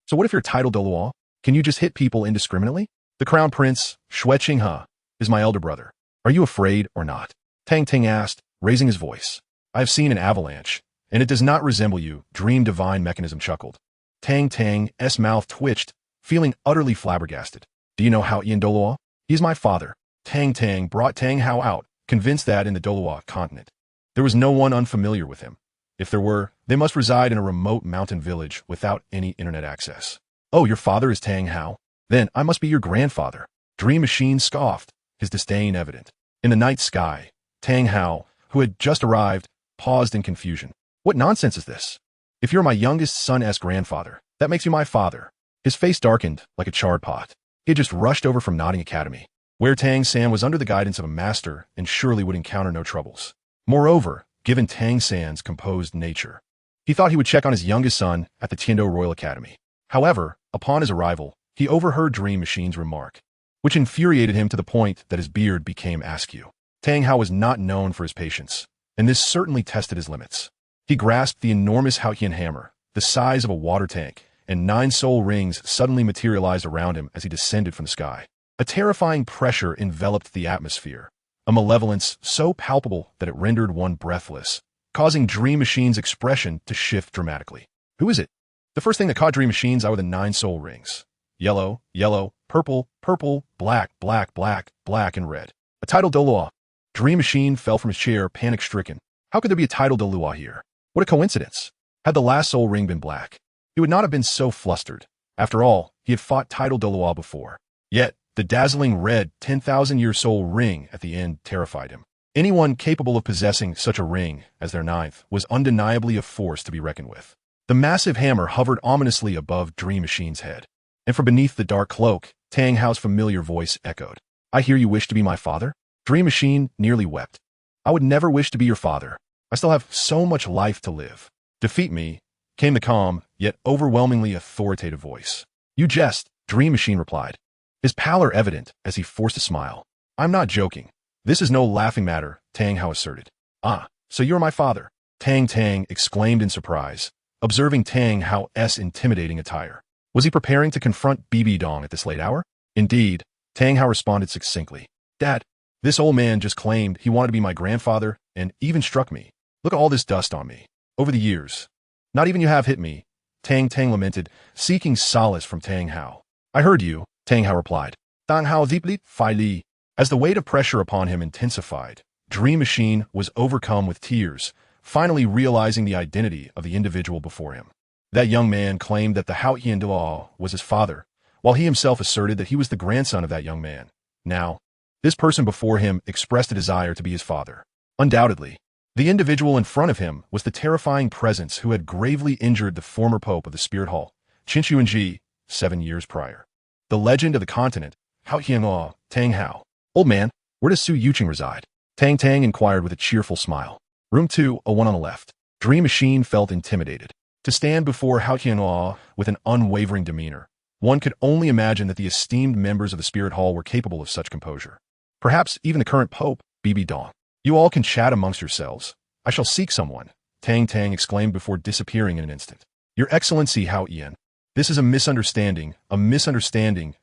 So what if you're title Douluo? Can you just hit people indiscriminately?" "The Crown Prince, Xuantian, is my elder brother. Are you afraid or not?" Tang Tang asked, raising his voice. "I have seen an avalanche, and it does not resemble you," Dream Divine Mechanism chuckled. Tang Tang's mouth twitched, feeling utterly flabbergasted. "Do you know Xuantian Douluo? He is my father." Tang Tang brought Tang Hao out, convinced that in the Douluo continent, there was no one unfamiliar with him. If there were, they must reside in a remote mountain village without any internet access. "Oh, your father is Tang Hao? Then I must be your grandfather." Dream Machine scoffed, his disdain evident. In the night sky, Tang Hao, who had just arrived, paused in confusion. "What nonsense is this? If you're my youngest son's grandfather, that makes you my father." His face darkened like a charred pot. He had just rushed over from Nodding Academy, where Tang San was under the guidance of a master and surely would encounter no troubles. Moreover, given Tang San's composed nature, he thought he would check on his youngest son at the Tiando Royal Academy. However, upon his arrival, he overheard Dream Machine's remark, which infuriated him to the point that his beard became askew. Tang Hao was not known for his patience, and this certainly tested his limits. He grasped the enormous Xuantian hammer, the size of a water tank, and 9 soul rings suddenly materialized around him as he descended from the sky. A terrifying pressure enveloped the atmosphere, a malevolence so palpable that it rendered one breathless, causing Dream Machine's expression to shift dramatically. "Who is it?" The first thing that caught Dream Machine's eye were the 9 soul rings. Yellow, yellow, purple, purple, black, black, black, black, and red. A title Douluo. Dream Machine fell from his chair, panic-stricken. How could there be a title Douluo here? What a coincidence. Had the last soul ring been black, he would not have been so flustered. After all, he had fought title Douluo before. Yet, the dazzling red 10,000-year soul ring at the end terrified him. Anyone capable of possessing such a ring as their 9th was undeniably a force to be reckoned with. The massive hammer hovered ominously above Dream Machine's head, and from beneath the dark cloak, Tang Hao's familiar voice echoed. "I hear you wish to be my father?" Dream Machine nearly wept. "I would never wish to be your father. I still have so much life to live." "Defeat me," came the calm, yet overwhelmingly authoritative voice. "You jest," Dream Machine replied, his pallor evident as he forced a smile. "I'm not joking. This is no laughing matter," Tang Hao asserted. "Ah, so you're my father," Tang Tang exclaimed in surprise, observing Tang Hao's intimidating attire. Was he preparing to confront BB Dong at this late hour? Indeed, Tang Hao responded succinctly. "Dad, this old man just claimed he wanted to be my grandfather and even struck me. Look at all this dust on me. Over the years. Not even you have hit me," Tang Tang lamented, seeking solace from Tang Hao. "I heard you," Tang Hao replied. "Tang Hao deeply Fai Li." As the weight of pressure upon him intensified, Dream Machine was overcome with tears, finally realizing the identity of the individual before him. That young man claimed that the Xuantian Douluo was his father, while he himself asserted that he was the grandson of that young man. Now, this person before him expressed a desire to be his father. Undoubtedly, the individual in front of him was the terrifying presence who had gravely injured the former pope of the Spirit Hall, Xuantian 7 years prior. The legend of the continent, Xuantian Tang Hao. "Old man, where does Su Yuqing reside?" Tang Tang inquired with a cheerful smile. "Room 201 on the left." Dream Machine felt intimidated. To stand before Xuantian with an unwavering demeanor, one could only imagine that the esteemed members of the Spirit Hall were capable of such composure. Perhaps even the current pope, BB Dong. "You all can chat amongst yourselves. I shall seek someone, Tang Tang exclaimed before disappearing in an instant. Your Excellency, Hao Ian. This is a misunderstanding,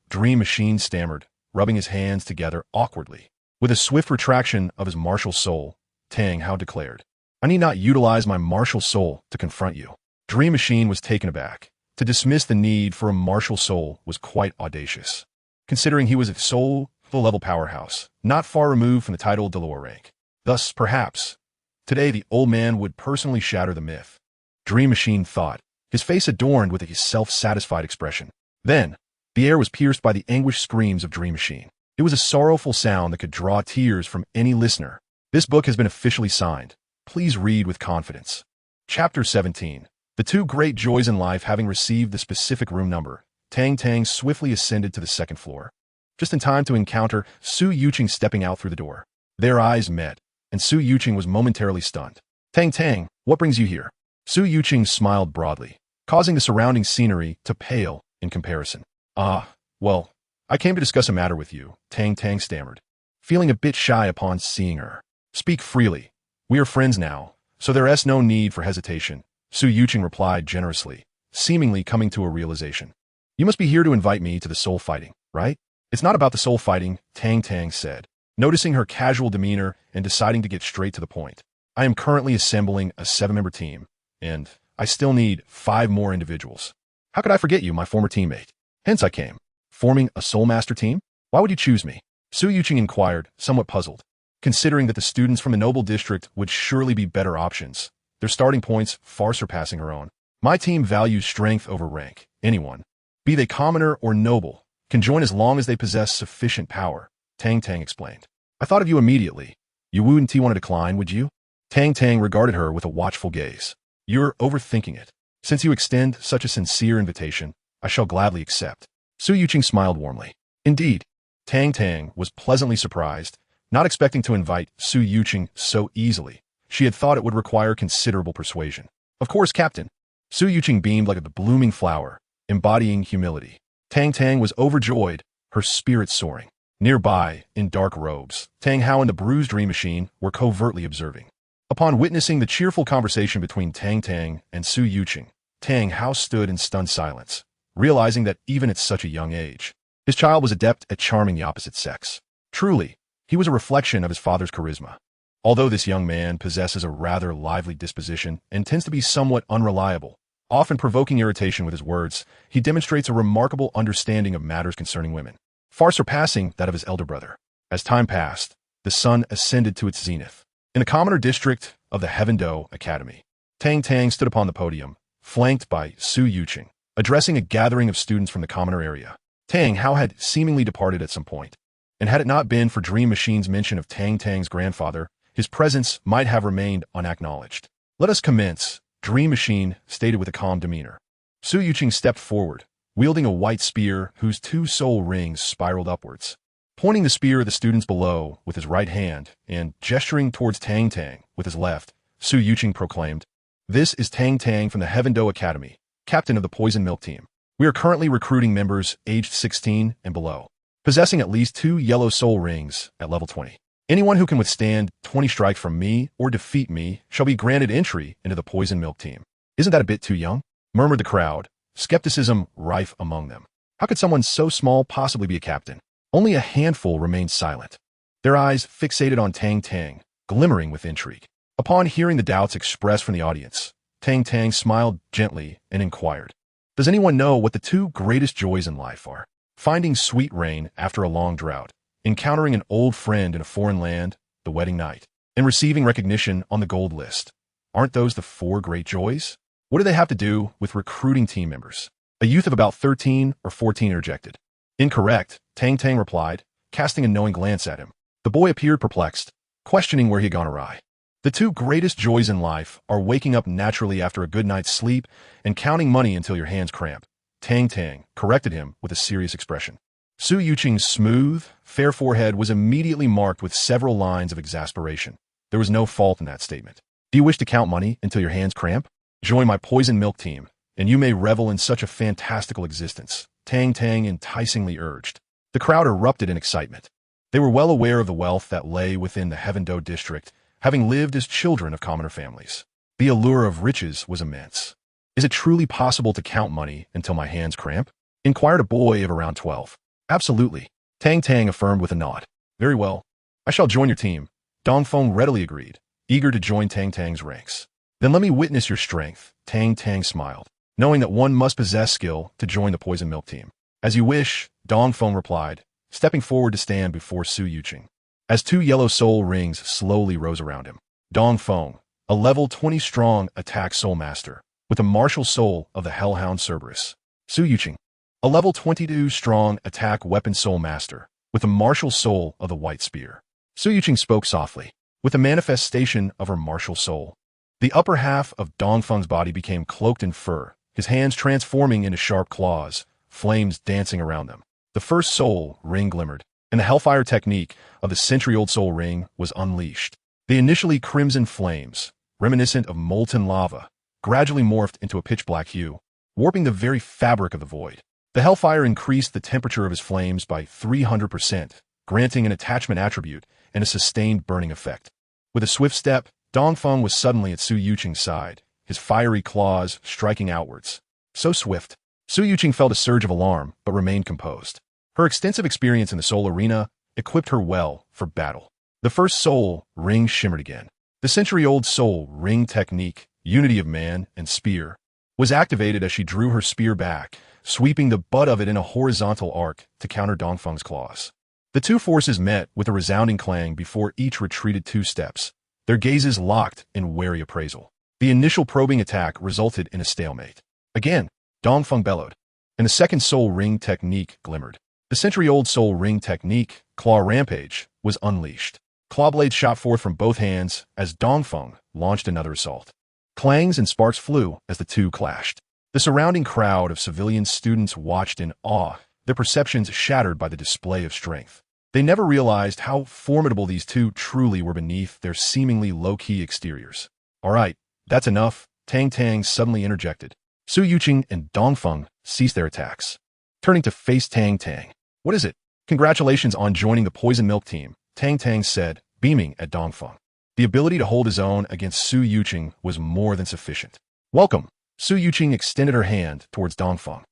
Dream Machine stammered, rubbing his hands together awkwardly. With a swift retraction of his martial soul, Tang Hao declared, I need not utilize my martial soul to confront you. Dream Machine was taken aback. To dismiss the need for a martial soul was quite audacious, considering he was a soul-level powerhouse, not far removed from the title Douluo rank. Thus, perhaps, today the old man would personally shatter the myth. Dream Machine thought, his face adorned with a self-satisfied expression. Then, the air was pierced by the anguished screams of Dream Machine. It was a sorrowful sound that could draw tears from any listener. This book has been officially signed. Please read with confidence. Chapter 17. The two great joys in life. Having received the specific room number, Tang Tang swiftly ascended to the second floor, just in time to encounter Su Yuqing stepping out through the door. Their eyes met, and Su Yuqing was momentarily stunned. Tang Tang, what brings you here? Su Yuqing smiled broadly, causing the surrounding scenery to pale in comparison. Well, I came to discuss a matter with you, Tang Tang stammered, feeling a bit shy upon seeing her. Speak freely. We are friends now, so there is no need for hesitation, Su Yuqing replied generously, seemingly coming to a realization. You must be here to invite me to the soul fighting, right? It's not about the soul fighting, Tang Tang said, noticing her casual demeanor and deciding to get straight to the point. I am currently assembling a 7-member team, and I still need 5 more individuals. How could I forget you, my former teammate? Hence I came. Forming a Soul Master team? Why would you choose me? Su Yuqing inquired, somewhat puzzled, considering that the students from the Noble District would surely be better options, their starting points far surpassing her own. My team values strength over rank. Anyone, be they commoner or noble, can join as long as they possess sufficient power, Tang Tang explained. I thought of you immediately. You wouldn't want to decline, would you? Tang Tang regarded her with a watchful gaze. You're overthinking it. Since you extend such a sincere invitation, I shall gladly accept. Su Yuqing smiled warmly. Indeed, Tang Tang was pleasantly surprised, not expecting to invite Su Yuqing so easily. She had thought it would require considerable persuasion. Of course, Captain. Su Yuqing beamed like a blooming flower, embodying humility. Tang Tang was overjoyed, her spirit soaring. Nearby, in dark robes, Tang Hao and the bruised Dream Machine were covertly observing. Upon witnessing the cheerful conversation between Tang Tang and Su Yuqing, Tang Hao stood in stunned silence, realizing that even at such a young age, his child was adept at charming the opposite sex. Truly, he was a reflection of his father's charisma. Although this young man possesses a rather lively disposition and tends to be somewhat unreliable, often provoking irritation with his words, he demonstrates a remarkable understanding of matters concerning women, far surpassing that of his elder brother. As time passed, the sun ascended to its zenith. In the commoner district of the Heaven-Do Academy, Tang Tang stood upon the podium, flanked by Su Yuqing, addressing a gathering of students from the commoner area. Tang Hao had seemingly departed at some point, and had it not been for Dream Machine's mention of Tang Tang's grandfather, his presence might have remained unacknowledged. Let us commence, Dream Machine stated with a calm demeanor. Su Yuqing stepped forward, wielding a white spear whose 2 soul rings spiraled upwards. Pointing the spear at the students below with his right hand and gesturing towards Tang Tang with his left, Su Yuqing proclaimed, This is Tang Tang from the Heaven-Do Academy, captain of the Poison Milk Team. We are currently recruiting members aged 16 and below, possessing at least 2 yellow soul rings at level 20. Anyone who can withstand 20 strikes from me or defeat me shall be granted entry into the Poison Milk Team. Isn't that a bit too young? Murmured the crowd, skepticism rife among them. How could someone so small possibly be a captain? Only a handful remained silent, their eyes fixated on Tang Tang, glimmering with intrigue. Upon hearing the doubts expressed from the audience, Tang Tang smiled gently and inquired, Does anyone know what the 2 greatest joys in life are? Finding sweet rain after a long drought, encountering an old friend in a foreign land, the wedding night, and receiving recognition on the gold list. Aren't those the 4 great joys? What do they have to do with recruiting team members? A youth of about 13 or 14 interjected. Incorrect, Tang Tang replied, casting a knowing glance at him. The boy appeared perplexed, questioning where he had gone awry. The 2 greatest joys in life are waking up naturally after a good night's sleep and counting money until your hands cramp. Tang Tang corrected him with a serious expression. Su Yuqing's smooth, fair forehead was immediately marked with several lines of exasperation. There was no fault in that statement. Do you wish to count money until your hands cramp? Join my Poison Milk Team, and you may revel in such a fantastical existence, Tang Tang enticingly urged. The crowd erupted in excitement. They were well aware of the wealth that lay within the Heaven-Do district. having lived as children of commoner families. The allure of riches was immense. Is it truly possible to count money until my hands cramp? Inquired a boy of around 12. Absolutely. Tang Tang affirmed with a nod. Very well. I shall join your team. Dongfeng readily agreed, eager to join Tang Tang's ranks. Then let me witness your strength, Tang Tang smiled, knowing that one must possess skill to join the poison milk team. As you wish, Dongfeng replied, stepping forward to stand before Su Yuqing. As 2 yellow soul rings slowly rose around him, Dongfeng, a level 20 strong attack soul master, with the martial soul of the hellhound Cerberus. Su Yuqing, a level 22 strong attack weapon soul master, with the martial soul of the white spear. Su Yuqing spoke softly, with a manifestation of her martial soul. The upper half of Dongfeng's body became cloaked in fur, his hands transforming into sharp claws, flames dancing around them. The first soul ring glimmered, and the hellfire technique of the century-old soul ring was unleashed. The initially crimson flames, reminiscent of molten lava, gradually morphed into a pitch-black hue, warping the very fabric of the void. The hellfire increased the temperature of his flames by 300%, granting an attachment attribute and a sustained burning effect. With a swift step, Dongfeng was suddenly at Su Yuqing's side, his fiery claws striking outwards. So swift. Su Yuqing felt a surge of alarm, but remained composed. Her extensive experience in the soul arena equipped her well for battle. The first soul ring shimmered again. The century-old soul ring technique, unity of man and spear, was activated as she drew her spear back, sweeping the butt of it in a horizontal arc to counter Dongfeng's claws. The two forces met with a resounding clang before each retreated 2 steps, their gazes locked in wary appraisal. The initial probing attack resulted in a stalemate. Again, Dongfeng bellowed, and the second soul ring technique glimmered. The century-old soul ring technique, Claw Rampage, was unleashed. Claw blades shot forth from both hands as Dongfeng launched another assault. Clangs and sparks flew as the two clashed. The surrounding crowd of civilian students watched in awe, their perceptions shattered by the display of strength. They never realized how formidable these two truly were beneath their seemingly low-key exteriors. All right, that's enough, Tang Tang suddenly interjected. Su Yuqing and Dongfeng ceased their attacks. Turning to face Tang Tang. What is it? Congratulations on joining the Poison Milk team, Tang Tang said, beaming at Dongfeng. The ability to hold his own against Su Yuqing was more than sufficient. Welcome. Su Yuqing extended her hand towards Dongfeng.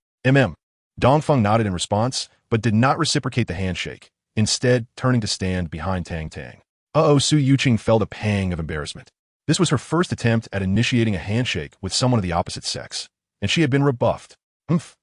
Dongfeng nodded in response, but did not reciprocate the handshake, instead turning to stand behind Tang Tang. Su Yuqing felt a pang of embarrassment. This was her first attempt at initiating a handshake with someone of the opposite sex, and she had been rebuffed.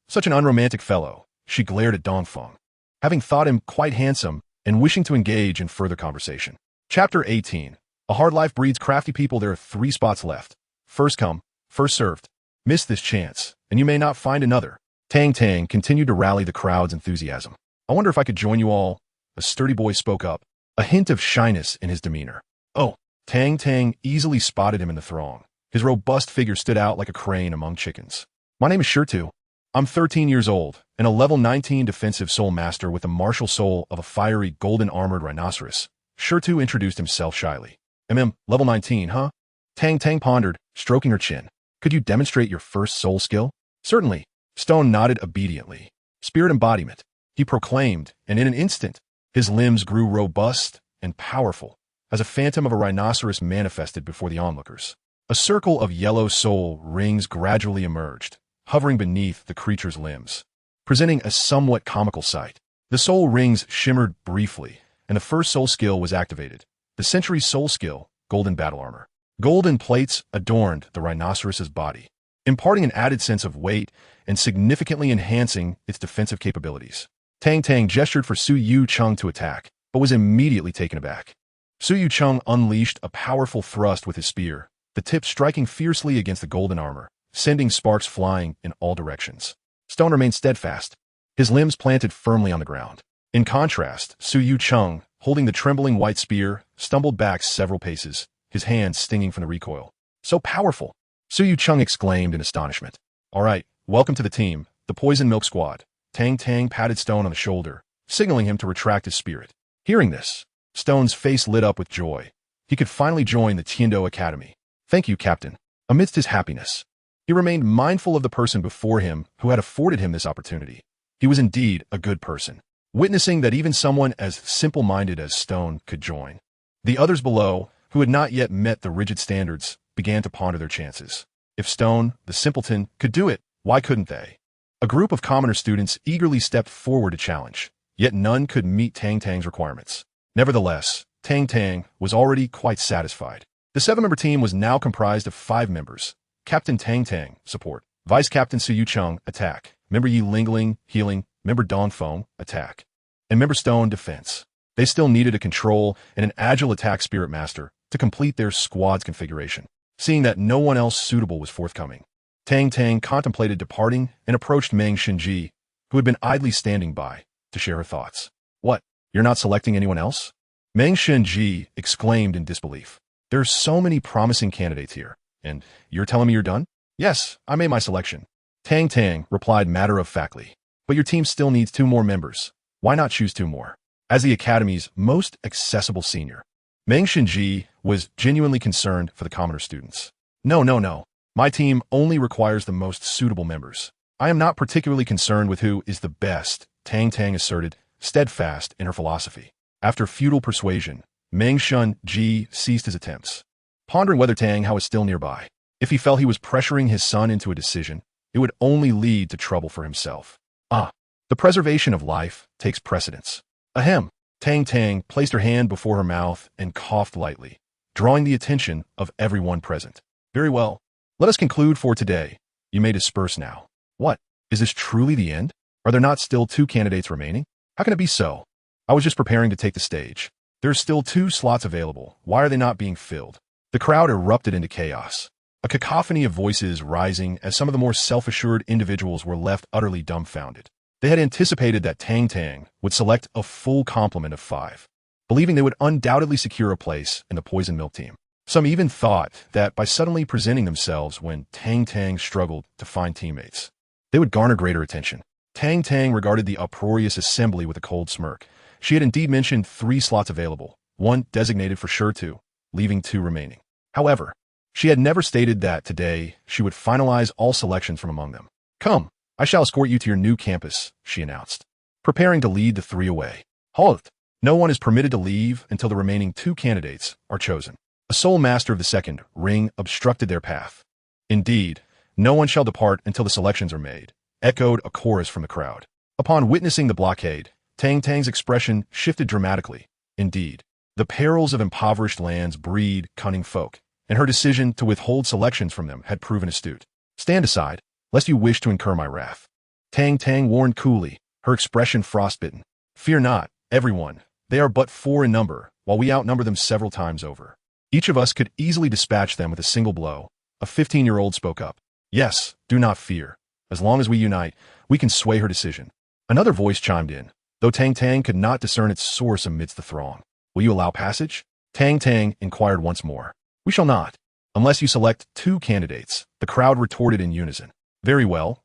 Such an unromantic fellow, she glared at Dongfeng, having thought him quite handsome and wishing to engage in further conversation. Chapter 18. A hard life breeds crafty people. There are 3 spots left. First come, first served. Miss this chance, and you may not find another. Tang Tang continued to rally the crowd's enthusiasm. I wonder if I could join you all, a sturdy boy spoke up, a hint of shyness in his demeanor. Oh, Tang Tang easily spotted him in the throng. His robust figure stood out like a crane among chickens. My name is Shurtu. I'm 13 years old, and a level 19 defensive soul master with the martial soul of a fiery golden-armored rhinoceros. Shurtu introduced himself shyly. Level 19, huh? Tang Tang pondered, stroking her chin. Could you demonstrate your first soul skill? Certainly. Stone nodded obediently. Spirit embodiment, he proclaimed, and in an instant, his limbs grew robust and powerful, as a phantom of a rhinoceros manifested before the onlookers. A circle of yellow soul rings gradually emerged, hovering beneath the creature's limbs, presenting a somewhat comical sight. The soul rings shimmered briefly, and the first soul skill was activated. The century soul skill, Golden Battle Armor. Golden plates adorned the rhinoceros's body, imparting an added sense of weight and significantly enhancing its defensive capabilities. Tang Tang gestured for Su Yuqing to attack, but was immediately taken aback. Su Yuqing unleashed a powerful thrust with his spear, the tip striking fiercely against the golden armor, sending sparks flying in all directions. Stone remained steadfast, his limbs planted firmly on the ground. In contrast, Su Yuqing, holding the trembling white spear, stumbled back several paces, his hands stinging from the recoil. So powerful! Su Yuqing exclaimed in astonishment. All right, welcome to the team, the Poison Milk Squad. Tang Tang patted Stone on the shoulder, signaling him to retract his spirit. Hearing this, Stone's face lit up with joy. He could finally join the Tiando Academy. Thank you, Captain. Amidst his happiness, he remained mindful of the person before him who had afforded him this opportunity. He was indeed a good person, witnessing that even someone as simple-minded as Stone could join. The others below, who had not yet met the rigid standards, began to ponder their chances. If Stone, the simpleton, could do it, why couldn't they? A group of commoner students eagerly stepped forward to challenge, yet none could meet Tang Tang's requirements. Nevertheless, Tang Tang was already quite satisfied. The 7-member team was now comprised of 5 members. Captain Tang Tang, support. Vice Captain Su Yucheng, attack. Member Yi Lingling, healing. Member Dongfeng, attack. And Member Stone, defense. They still needed a control and an agile attack spirit master to complete their squad's configuration. Seeing that no one else suitable was forthcoming, Tang Tang contemplated departing and approached Meng Xinji, who had been idly standing by, to share her thoughts. What? You're not selecting anyone else? Meng Xinji exclaimed in disbelief. There's so many promising candidates here, and you're telling me you're done? Yes, I made my selection. Tang Tang replied matter-of-factly. But your team still needs 2 more members. Why not choose 2 more? As the Academy's most accessible senior, Meng Xinji was genuinely concerned for the commoner students. No. My team only requires the most suitable members. I am not particularly concerned with who is the best, Tang Tang asserted, steadfast in her philosophy. After futile persuasion, Meng Xinji ceased his attempts, pondering whether Tang Hao was still nearby. If he felt he was pressuring his son into a decision, it would only lead to trouble for himself. The preservation of life takes precedence. Ahem. Tang Tang placed her hand before her mouth and coughed lightly, drawing the attention of everyone present. Very well. Let us conclude for today. You may disperse now. What? Is this truly the end? Are there not still 2 candidates remaining? How can it be so? I was just preparing to take the stage. There's still 2 slots available. Why are they not being filled? The crowd erupted into chaos, a cacophony of voices rising as some of the more self-assured individuals were left utterly dumbfounded. They had anticipated that Tang Tang would select a full complement of 5, believing they would undoubtedly secure a place in the poison milk team. Some even thought that by suddenly presenting themselves when Tang Tang struggled to find teammates, they would garner greater attention. Tang Tang regarded the uproarious assembly with a cold smirk. She had indeed mentioned 3 slots available, 1 designated for sure 2, leaving 2 remaining. However, she had never stated that today she would finalize all selections from among them. Come, I shall escort you to your new campus, she announced, preparing to lead the 3 away. Halt! No one is permitted to leave until the remaining 2 candidates are chosen. A sole master of the 2nd ring obstructed their path. Indeed, no one shall depart until the selections are made, echoed a chorus from the crowd. Upon witnessing the blockade, Tang Tang's expression shifted dramatically. Indeed, the perils of impoverished lands breed cunning folk, and her decision to withhold selections from them had proven astute. Stand aside, lest you wish to incur my wrath. Tang Tang warned coolly, her expression frostbitten. Fear not, everyone. They are but 4 in number, while we outnumber them several times over. Each of us could easily dispatch them with a single blow. A 15-year-old spoke up. Yes, do not fear. As long as we unite, we can sway her decision. Another voice chimed in, though Tang Tang could not discern its source amidst the throng. Will you allow passage? Tang Tang inquired once more. We shall not, unless you select 2 candidates, the crowd retorted in unison. Very well,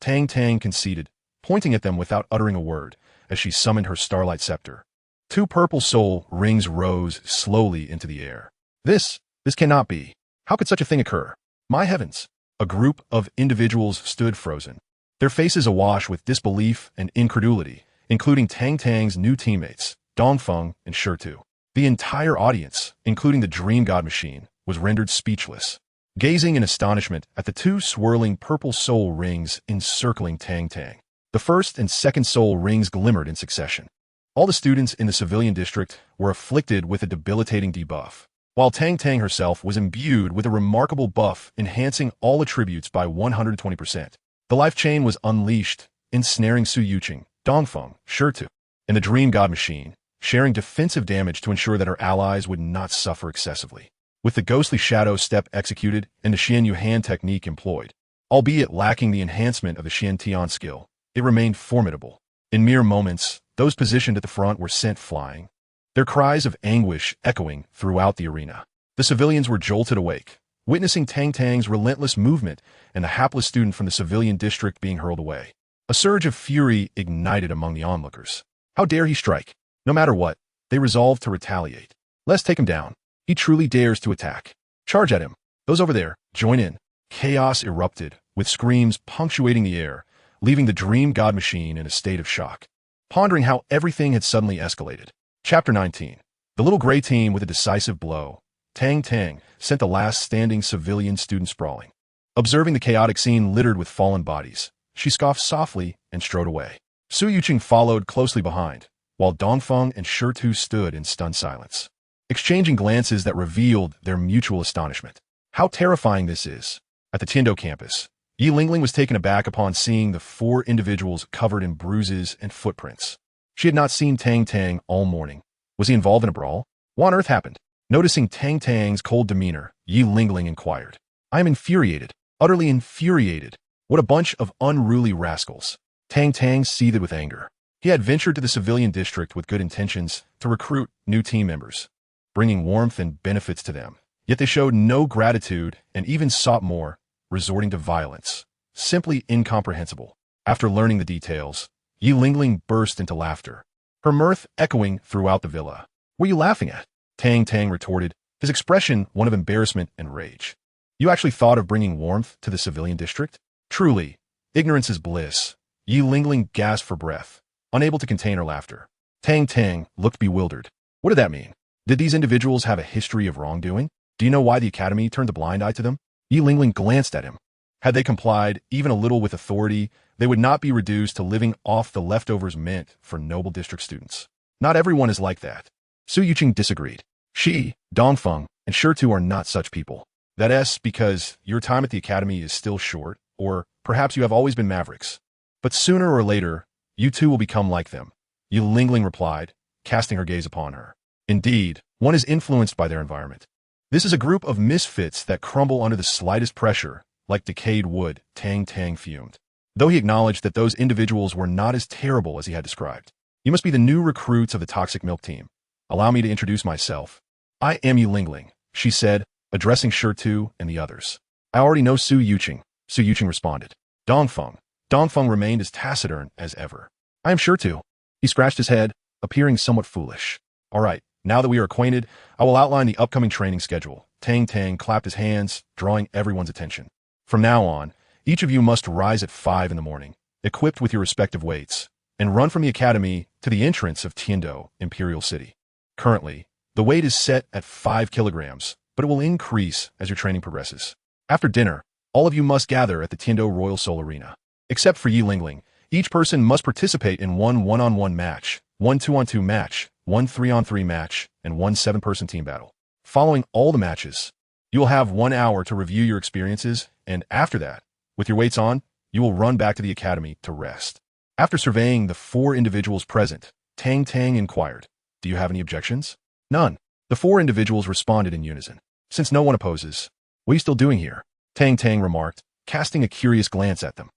Tang Tang conceded, pointing at them without uttering a word, as she summoned her starlight scepter. 2 purple soul rings rose slowly into the air. This cannot be. How could such a thing occur? My heavens! A group of individuals stood frozen, their faces awash with disbelief and incredulity, including Tang Tang's new teammates, Dongfeng and Shitu. The entire audience, including the Dream God Machine, was rendered speechless, gazing in astonishment at the 2 swirling purple soul rings encircling Tang Tang. The 1st and 2nd soul rings glimmered in succession. All the students in the civilian district were afflicted with a debilitating debuff, while Tang Tang herself was imbued with a remarkable buff enhancing all attributes by 120%. The life chain was unleashed, ensnaring Su Yucheng, Dongfeng, Shitu, and the Dream God Machine, sharing defensive damage to ensure that her allies would not suffer excessively. With the ghostly shadow step executed and the Xuantian technique employed, albeit lacking the enhancement of the Xuantian Skill, it remained formidable. In mere moments, those positioned at the front were sent flying, their cries of anguish echoing throughout the arena. The civilians were jolted awake, witnessing Tang Tang's relentless movement and the hapless student from the civilian district being hurled away. A surge of fury ignited among the onlookers. How dare he strike? No matter what, they resolved to retaliate. Let's take him down. He truly dares to attack. Charge at him. Those over there, join in. Chaos erupted, with screams punctuating the air, leaving the Dream God Machine in a state of shock, pondering how everything had suddenly escalated. Chapter 19. The little gray team with a decisive blow, Tang Tang, sent the last standing civilian student sprawling. Observing the chaotic scene littered with fallen bodies, she scoffed softly and strode away. Su Yuqing followed closely behind, while Dongfeng and Shitu stood in stunned silence, exchanging glances that revealed their mutual astonishment. How terrifying this is. At the Tiando campus, Yi Lingling was taken aback upon seeing the 4 individuals covered in bruises and footprints. She had not seen Tang Tang all morning. Was he involved in a brawl? What on earth happened? Noticing Tang Tang's cold demeanor, Yi Lingling inquired. I am infuriated, utterly infuriated. What a bunch of unruly rascals. Tang Tang seethed with anger. He had ventured to the civilian district with good intentions to recruit new team members, bringing warmth and benefits to them. Yet they showed no gratitude and even sought more, resorting to violence. Simply incomprehensible. After learning the details, Yi Lingling burst into laughter, her mirth echoing throughout the villa. What are you laughing at? Tang Tang retorted, his expression one of embarrassment and rage. You actually thought of bringing warmth to the civilian district? Truly, ignorance is bliss. Yi Lingling gasped for breath, unable to contain her laughter. Tang Tang looked bewildered. What did that mean? Did these individuals have a history of wrongdoing? Do you know why the academy turned a blind eye to them? Yi Lingling glanced at him. Had they complied even a little with authority, they would not be reduced to living off the leftovers meant for noble district students. Not everyone is like that. Su Yuqing disagreed. She, Dongfeng, and Shitu are not such people. That's because your time at the academy is still short, or perhaps you have always been mavericks. But sooner or later, you too will become like them, Yi Lingling replied, casting her gaze upon her. Indeed, one is influenced by their environment. This is a group of misfits that crumble under the slightest pressure, like decayed wood, Tang Tang fumed. Though he acknowledged that those individuals were not as terrible as he had described. You must be the new recruits of the Toxic Milk Team. Allow me to introduce myself. I am Yi Lingling, she said, addressing Shitu and the others. I already know Su Yuqing, Su Yuqing responded. Dongfeng remained as taciturn as ever. I am Shitu. He scratched his head, appearing somewhat foolish. All right, now that we are acquainted, I will outline the upcoming training schedule. Tang Tang clapped his hands, drawing everyone's attention. From now on, each of you must rise at 5 in the morning, equipped with your respective weights, and run from the academy to the entrance of Tiando, Imperial City. Currently, the weight is set at 5 kilograms, but it will increase as your training progresses. After dinner, all of you must gather at the Tiando Royal Soul Arena. Except for Yi Lingling, each person must participate in one 1-on-1 match, one 2-on-2 match, one 3-on-3 match, and one 7-person team battle. Following all the matches, you will have 1 hour to review your experiences, and after that, with your weights on, you will run back to the academy to rest. After surveying the 4 individuals present, Tang Tang inquired, do you have any objections? None. The 4 individuals responded in unison. Since no one opposes, what are you still doing here? Tang Tang remarked, casting a curious glance at them.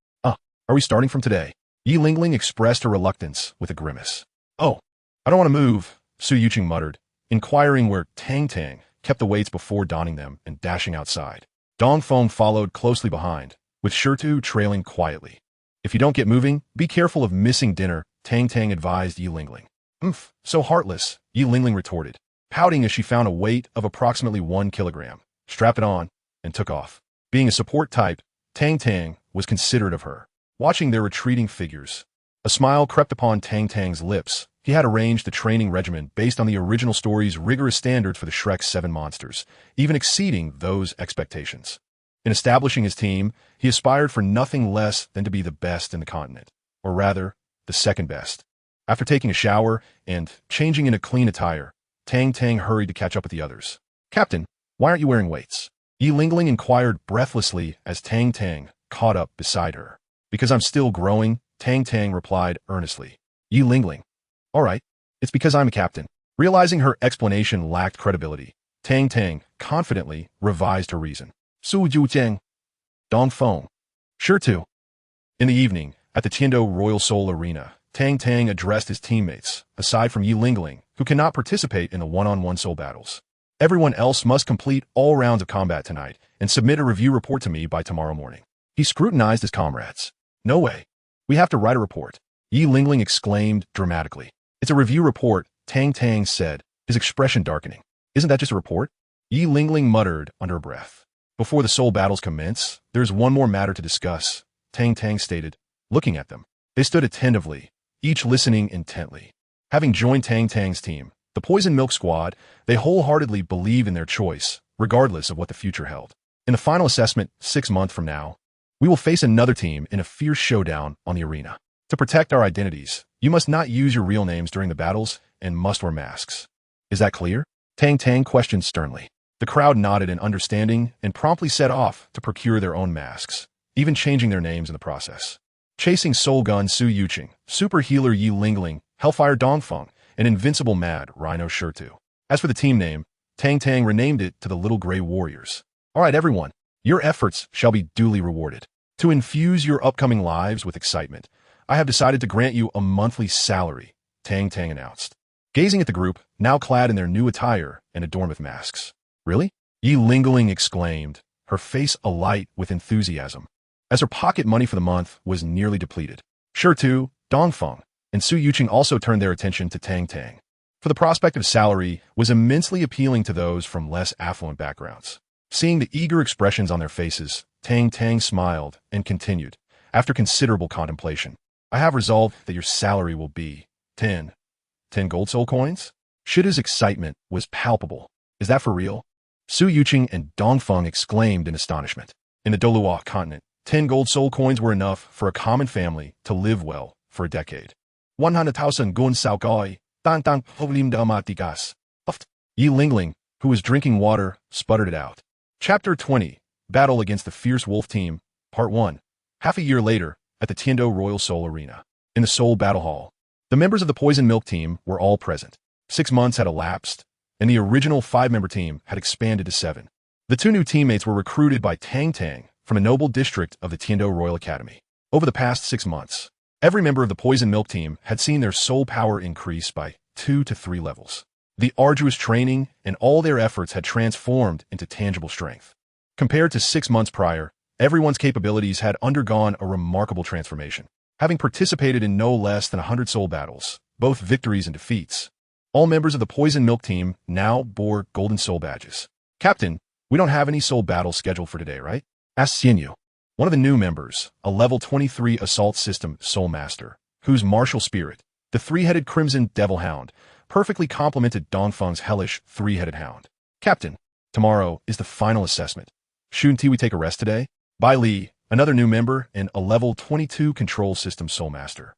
Are we starting from today? Yi Lingling expressed her reluctance with a grimace. Oh, I don't want to move, Su Yuqing muttered, inquiring where Tang Tang kept the weights before donning them and dashing outside. Dongfeng followed closely behind, with Shitu trailing quietly. If you don't get moving, be careful of missing dinner, Tang Tang advised Yi Lingling. So heartless, Yi Lingling retorted, pouting as she found a weight of approximately 1 kilogram, strapped it on, and took off. Being a support type, Tang Tang was considerate of her. Watching their retreating figures, a smile crept upon Tang Tang's lips. He had arranged the training regimen based on the original story's rigorous standards for the Shrek 7 monsters, even exceeding those expectations. In establishing his team, he aspired for nothing less than to be the best in the continent, or rather, the second best. After taking a shower and changing into clean attire, Tang Tang hurried to catch up with the others. Captain, why aren't you wearing weights? Yi Lingling inquired breathlessly as Tang Tang caught up beside her. Because I'm still growing, Tang Tang replied earnestly. Yi Lingling. All right, it's because I'm a captain. Realizing her explanation lacked credibility, Tang Tang confidently revised her reason. Su Yuqing. Dongfeng. Shitu. In the evening, at the Tiando Royal Soul Arena, Tang Tang addressed his teammates, aside from Yi Lingling, who cannot participate in the 1-on-1 soul battles. Everyone else must complete all rounds of combat tonight and submit a review report to me by tomorrow morning. He scrutinized his comrades. No way. We have to write a report, Yi Lingling exclaimed dramatically. It's a review report, Tang Tang said, his expression darkening. Isn't that just a report? Yi Lingling muttered under breath. Before the soul battles commence, there's one more matter to discuss, Tang Tang stated, looking at them. They stood attentively, each listening intently. Having joined Tang Tang's team, The Poison Milk Squad, they wholeheartedly believe in their choice, regardless of what the future held. In the final assessment, 6 months from now, we will face another team in a fierce showdown on the arena. To protect our identities, you must not use your real names during the battles and must wear masks. Is that clear? Tang Tang questioned sternly. The crowd nodded in understanding and promptly set off to procure their own masks, even changing their names in the process. Chasing Soul Gun Su Yuqing, Super Healer Yi Lingling, Hellfire Dongfeng, and Invincible Mad Rhino Shurtu. As for the team name, Tang Tang renamed it to the Little Gray Warriors. All right, everyone, your efforts shall be duly rewarded. To infuse your upcoming lives with excitement, I have decided to grant you a monthly salary, Tang Tang announced. Gazing at the group, now clad in their new attire and adorned with masks. Really? Yi Lingling exclaimed, her face alight with enthusiasm, as her pocket money for the month was nearly depleted. Shurtu, Dongfeng, and Su Yuqing also turned their attention to Tang Tang, for the prospect of salary was immensely appealing to those from less affluent backgrounds. Seeing the eager expressions on their faces, Tang Tang smiled and continued, after considerable contemplation. I have resolved that your salary will be 10 gold soul coins? Shida's excitement was palpable. Is that for real? Su Yuqing and Dongfeng exclaimed in astonishment. In the Douluo continent, 10 gold soul coins were enough for a common family to live well for a decade. 100,000 gun sao goi, Tang Tang problem dramatigas. Yi Lingling, who was drinking water, sputtered it out. Chapter 20, Battle Against the Fierce Wolf Team, Part 1. Half a year later, at the Tiando Royal Soul Arena. In the Soul Battle Hall, the members of the Poison Milk Team were all present. 6 months had elapsed, and the original 5-member team had expanded to 7. The 2 new teammates were recruited by Tang Tang from a noble district of the Tiando Royal Academy. Over the past 6 months, every member of the Poison Milk Team had seen their soul power increase by 2 to 3 levels. The arduous training and all their efforts had transformed into tangible strength. Compared to 6 months prior, everyone's capabilities had undergone a remarkable transformation. Having participated in no less than 100 soul battles, both victories and defeats, all members of the Poison Milk Team now bore golden soul badges. Captain, we don't have any soul battles scheduled for today, right? Asked Xianyu, one of the new members, a level 23 assault system soul master, whose martial spirit, the 3-headed Crimson Devil Hound, perfectly complemented Dongfeng's hellish 3-headed hound. Captain, tomorrow is the final assessment. Shouldn't we take a rest today? Bai Li, another new member and a level 22 control system soul master,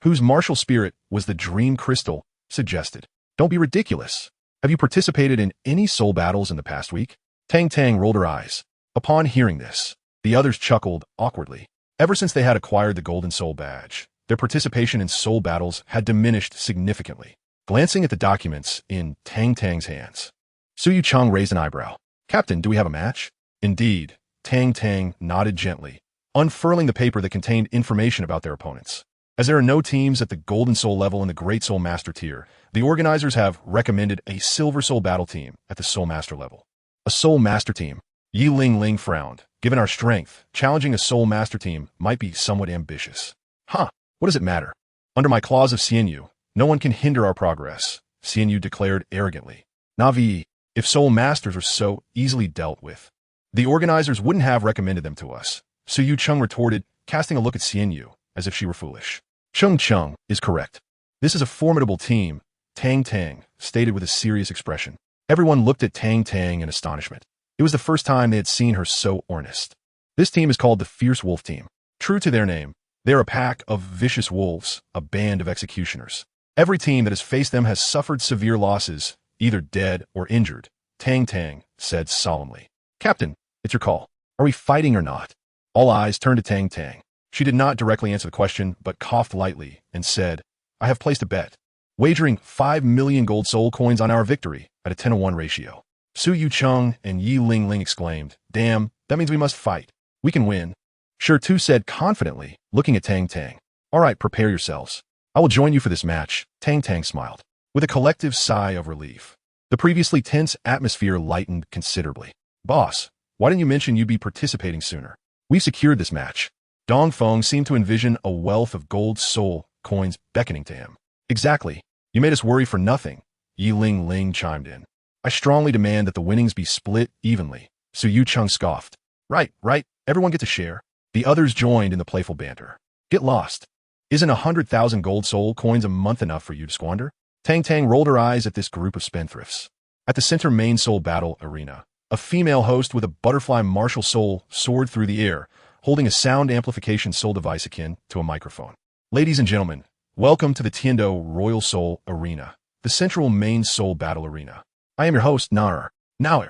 whose martial spirit was the Dream Crystal, suggested. Don't be ridiculous. Have you participated in any soul battles in the past week? Tang Tang rolled her eyes. Upon hearing this, the others chuckled awkwardly. Ever since they had acquired the Golden Soul Badge, their participation in soul battles had diminished significantly. Glancing at the documents in Tang Tang's hands, Su Yuqing raised an eyebrow. Captain, do we have a match? Indeed, Tang Tang nodded gently, unfurling the paper that contained information about their opponents. As there are no teams at the Golden Soul level in the Great Soul Master tier, the organizers have recommended a Silver Soul Battle team at the Soul Master level. A Soul Master team? Yi Lingling frowned. Given our strength, challenging a Soul Master team might be somewhat ambitious. Huh, what does it matter? Under my clause of Xianyu, no one can hinder our progress, Xianyu declared arrogantly. Navi, if Soul Masters are so easily dealt with, the organizers wouldn't have recommended them to us, Su Yuqing retorted, casting a look at Xianyu, as if she were foolish. Chung is correct. This is a formidable team, Tang Tang stated with a serious expression. Everyone looked at Tang Tang in astonishment. It was the first time they had seen her so earnest. This team is called the Fierce Wolf Team. True to their name, they're a pack of vicious wolves, a band of executioners. Every team that has faced them has suffered severe losses, either dead or injured, Tang Tang said solemnly. Captain, it's your call. Are we fighting or not? All eyes turned to Tang Tang. She did not directly answer the question, but coughed lightly and said, I have placed a bet, wagering 5 million gold soul coins on our victory at a 10-to-1 ratio. Su Yuqing and Yi Lingling exclaimed, Damn, that means we must fight. We can win. Shurtu said confidently, looking at Tang Tang. All right, prepare yourselves. I will join you for this match, Tang Tang smiled. With a collective sigh of relief, the previously tense atmosphere lightened considerably. Boss, why didn't you mention you'd be participating sooner? We've secured this match. Dongfeng seemed to envision a wealth of gold soul coins beckoning to him. Exactly. You made us worry for nothing, Yi Lingling chimed in. I strongly demand that the winnings be split evenly, Su Yuqing scoffed. Right, everyone get to share. The others joined in the playful banter. Get lost. Isn't 100,000 gold soul coins a month enough for you to squander? Tang Tang rolled her eyes at this group of spendthrifts. At the center main soul battle arena, a female host with a butterfly martial soul soared through the air, holding a sound amplification soul device akin to a microphone. Ladies and gentlemen, welcome to the Tiando Royal Soul Arena, the central main soul battle arena. I am your host, Nair. In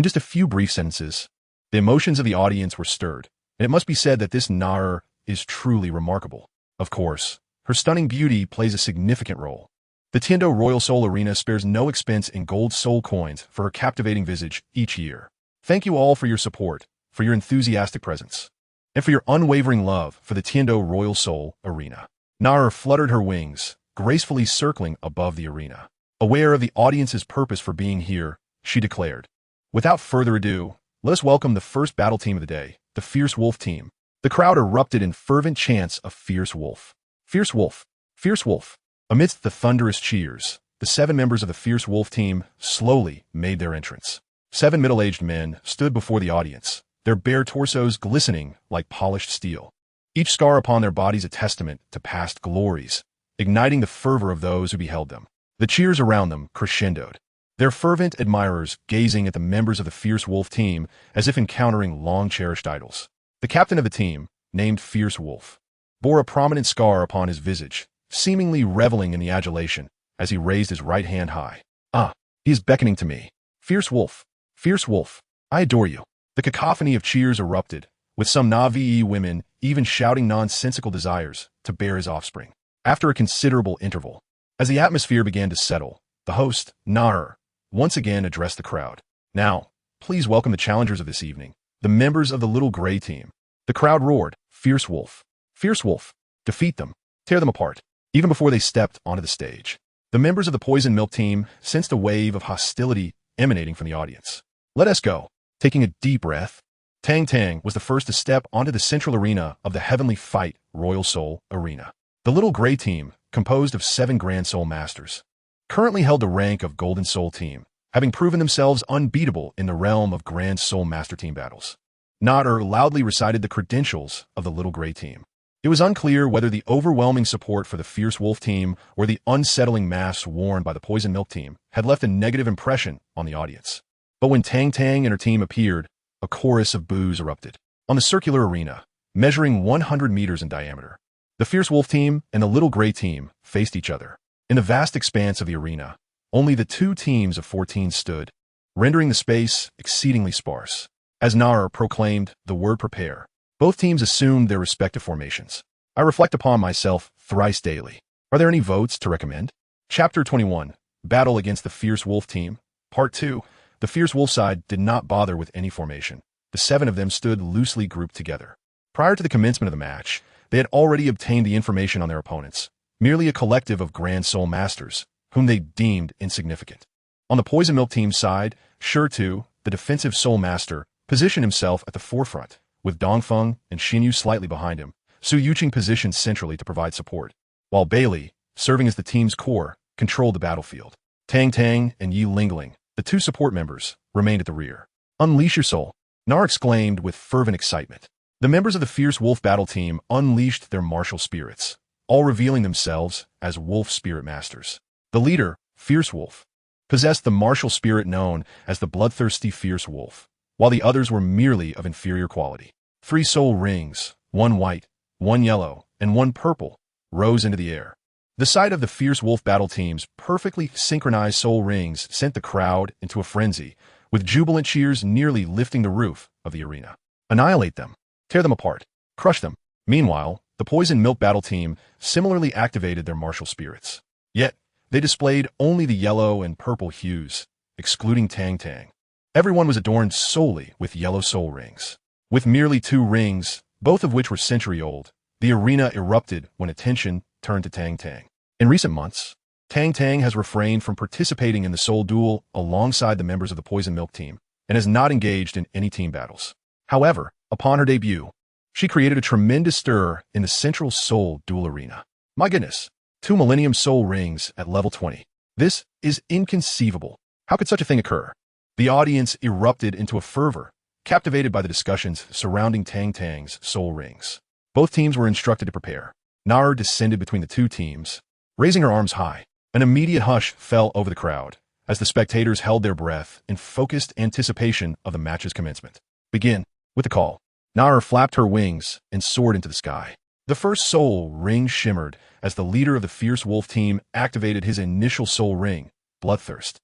just a few brief sentences, the emotions of the audience were stirred, and it must be said that this Nair is truly remarkable. Of course, her stunning beauty plays a significant role. The Tiando Royal Soul Arena spares no expense in gold soul coins for her captivating visage each year. Thank you all for your support, for your enthusiastic presence, and for your unwavering love for the Tiando Royal Soul Arena. Nair fluttered her wings, gracefully circling above the arena. Aware of the audience's purpose for being here, she declared, "Without further ado, let us welcome the first battle team of the day, the Fierce Wolf team." The crowd erupted in fervent chants of Fierce Wolf. Fierce Wolf! Fierce Wolf! Amidst the thunderous cheers, the 7 members of the Fierce Wolf team slowly made their entrance. 7 middle-aged men stood before the audience, their bare torsos glistening like polished steel. Each scar upon their bodies a testament to past glories, igniting the fervor of those who beheld them. The cheers around them crescendoed, their fervent admirers gazing at the members of the Fierce Wolf team as if encountering long-cherished idols. The captain of the team, named Fierce Wolf, bore a prominent scar upon his visage, seemingly reveling in the adulation as he raised his right hand high. "Ah, he is beckoning to me. Fierce Wolf! Fierce Wolf! I adore you." The cacophony of cheers erupted, with some Na'vi women even shouting nonsensical desires to bear his offspring. After a considerable interval, as the atmosphere began to settle, the host, Nair, once again addressed the crowd. "Now, please welcome the challengers of this evening, the members of the Little Gray team." The crowd roared, "Fierce Wolf! Fierce Wolf! Defeat them! Tear them apart!" Even before they stepped onto the stage, the members of the Poison Milk team sensed a wave of hostility emanating from the audience. "Let us go." Taking a deep breath, Tang Tang was the first to step onto the central arena of the Heavenly Fight Royal Soul Arena. The Little Gray team, composed of 7 Grand Soul Masters, currently held the rank of Golden Soul Team, having proven themselves unbeatable in the realm of Grand Soul Master Team battles. Nair loudly recited the credentials of the Little Gray team. It was unclear whether the overwhelming support for the Fierce Wolf team or the unsettling masks worn by the Poison Milk team had left a negative impression on the audience. But when Tang Tang and her team appeared, a chorus of boos erupted. On the circular arena, measuring 100 meters in diameter, the Fierce Wolf team and the Little Gray team faced each other. In the vast expanse of the arena, only the 2 teams of 14 stood, rendering the space exceedingly sparse. As Nair proclaimed the word prepare, both teams assumed their respective formations. I reflect upon myself thrice daily. Are there any votes to recommend? Chapter 21, Battle Against the Fierce Wolf Team. Part 2, the Fierce Wolf side did not bother with any formation. The 7 of them stood loosely grouped together. Prior to the commencement of the match, they had already obtained the information on their opponents, merely a collective of Grand Soul Masters, whom they deemed insignificant. On the Poison Milk team's side, Shi, the defensive Soul Master, positioned himself at the forefront, with Dongfeng and Xinyu slightly behind him. Su Yuqing positioned centrally to provide support, while Bailey, serving as the team's core, controlled the battlefield. Tang Tang and Yi Lingling, the 2 support members, remained at the rear. "Unleash your soul!" Nair exclaimed with fervent excitement. The members of the Fierce Wolf battle team unleashed their martial spirits, all revealing themselves as Wolf Spirit Masters. The leader, Fierce Wolf, possessed the martial spirit known as the bloodthirsty Fierce Wolf, while the others were merely of inferior quality. 3 soul rings, 1 white, 1 yellow, and 1 purple, rose into the air. The sight of the Fierce Wolf battle team's perfectly synchronized soul rings sent the crowd into a frenzy, with jubilant cheers nearly lifting the roof of the arena. "Annihilate them! Tear them apart! Crush them!" Meanwhile, the Poison Milk battle team similarly activated their martial spirits. Yet, they displayed only the yellow and purple hues, excluding Tang Tang. Everyone was adorned solely with yellow soul rings. With merely 2 rings, both of which were century-old, the arena erupted when attention turned to Tang Tang. In recent months, Tang Tang has refrained from participating in the soul duel alongside the members of the Poison Milk team and has not engaged in any team battles. However, upon her debut, she created a tremendous stir in the central soul duel arena. My goodness, 2 Millennium Soul Rings at level 20. This is inconceivable. How could such a thing occur? The audience erupted into a fervor, captivated by the discussions surrounding Tang Tang's soul rings. Both teams were instructed to prepare. Nair descended between the 2 teams, raising her arms high. An immediate hush fell over the crowd as the spectators held their breath in focused anticipation of the match's commencement. Begin, with the call. Nar flapped her wings and soared into the sky. The first soul ring shimmered as the leader of the fierce wolf team activated his initial soul ring, Bloodthirst,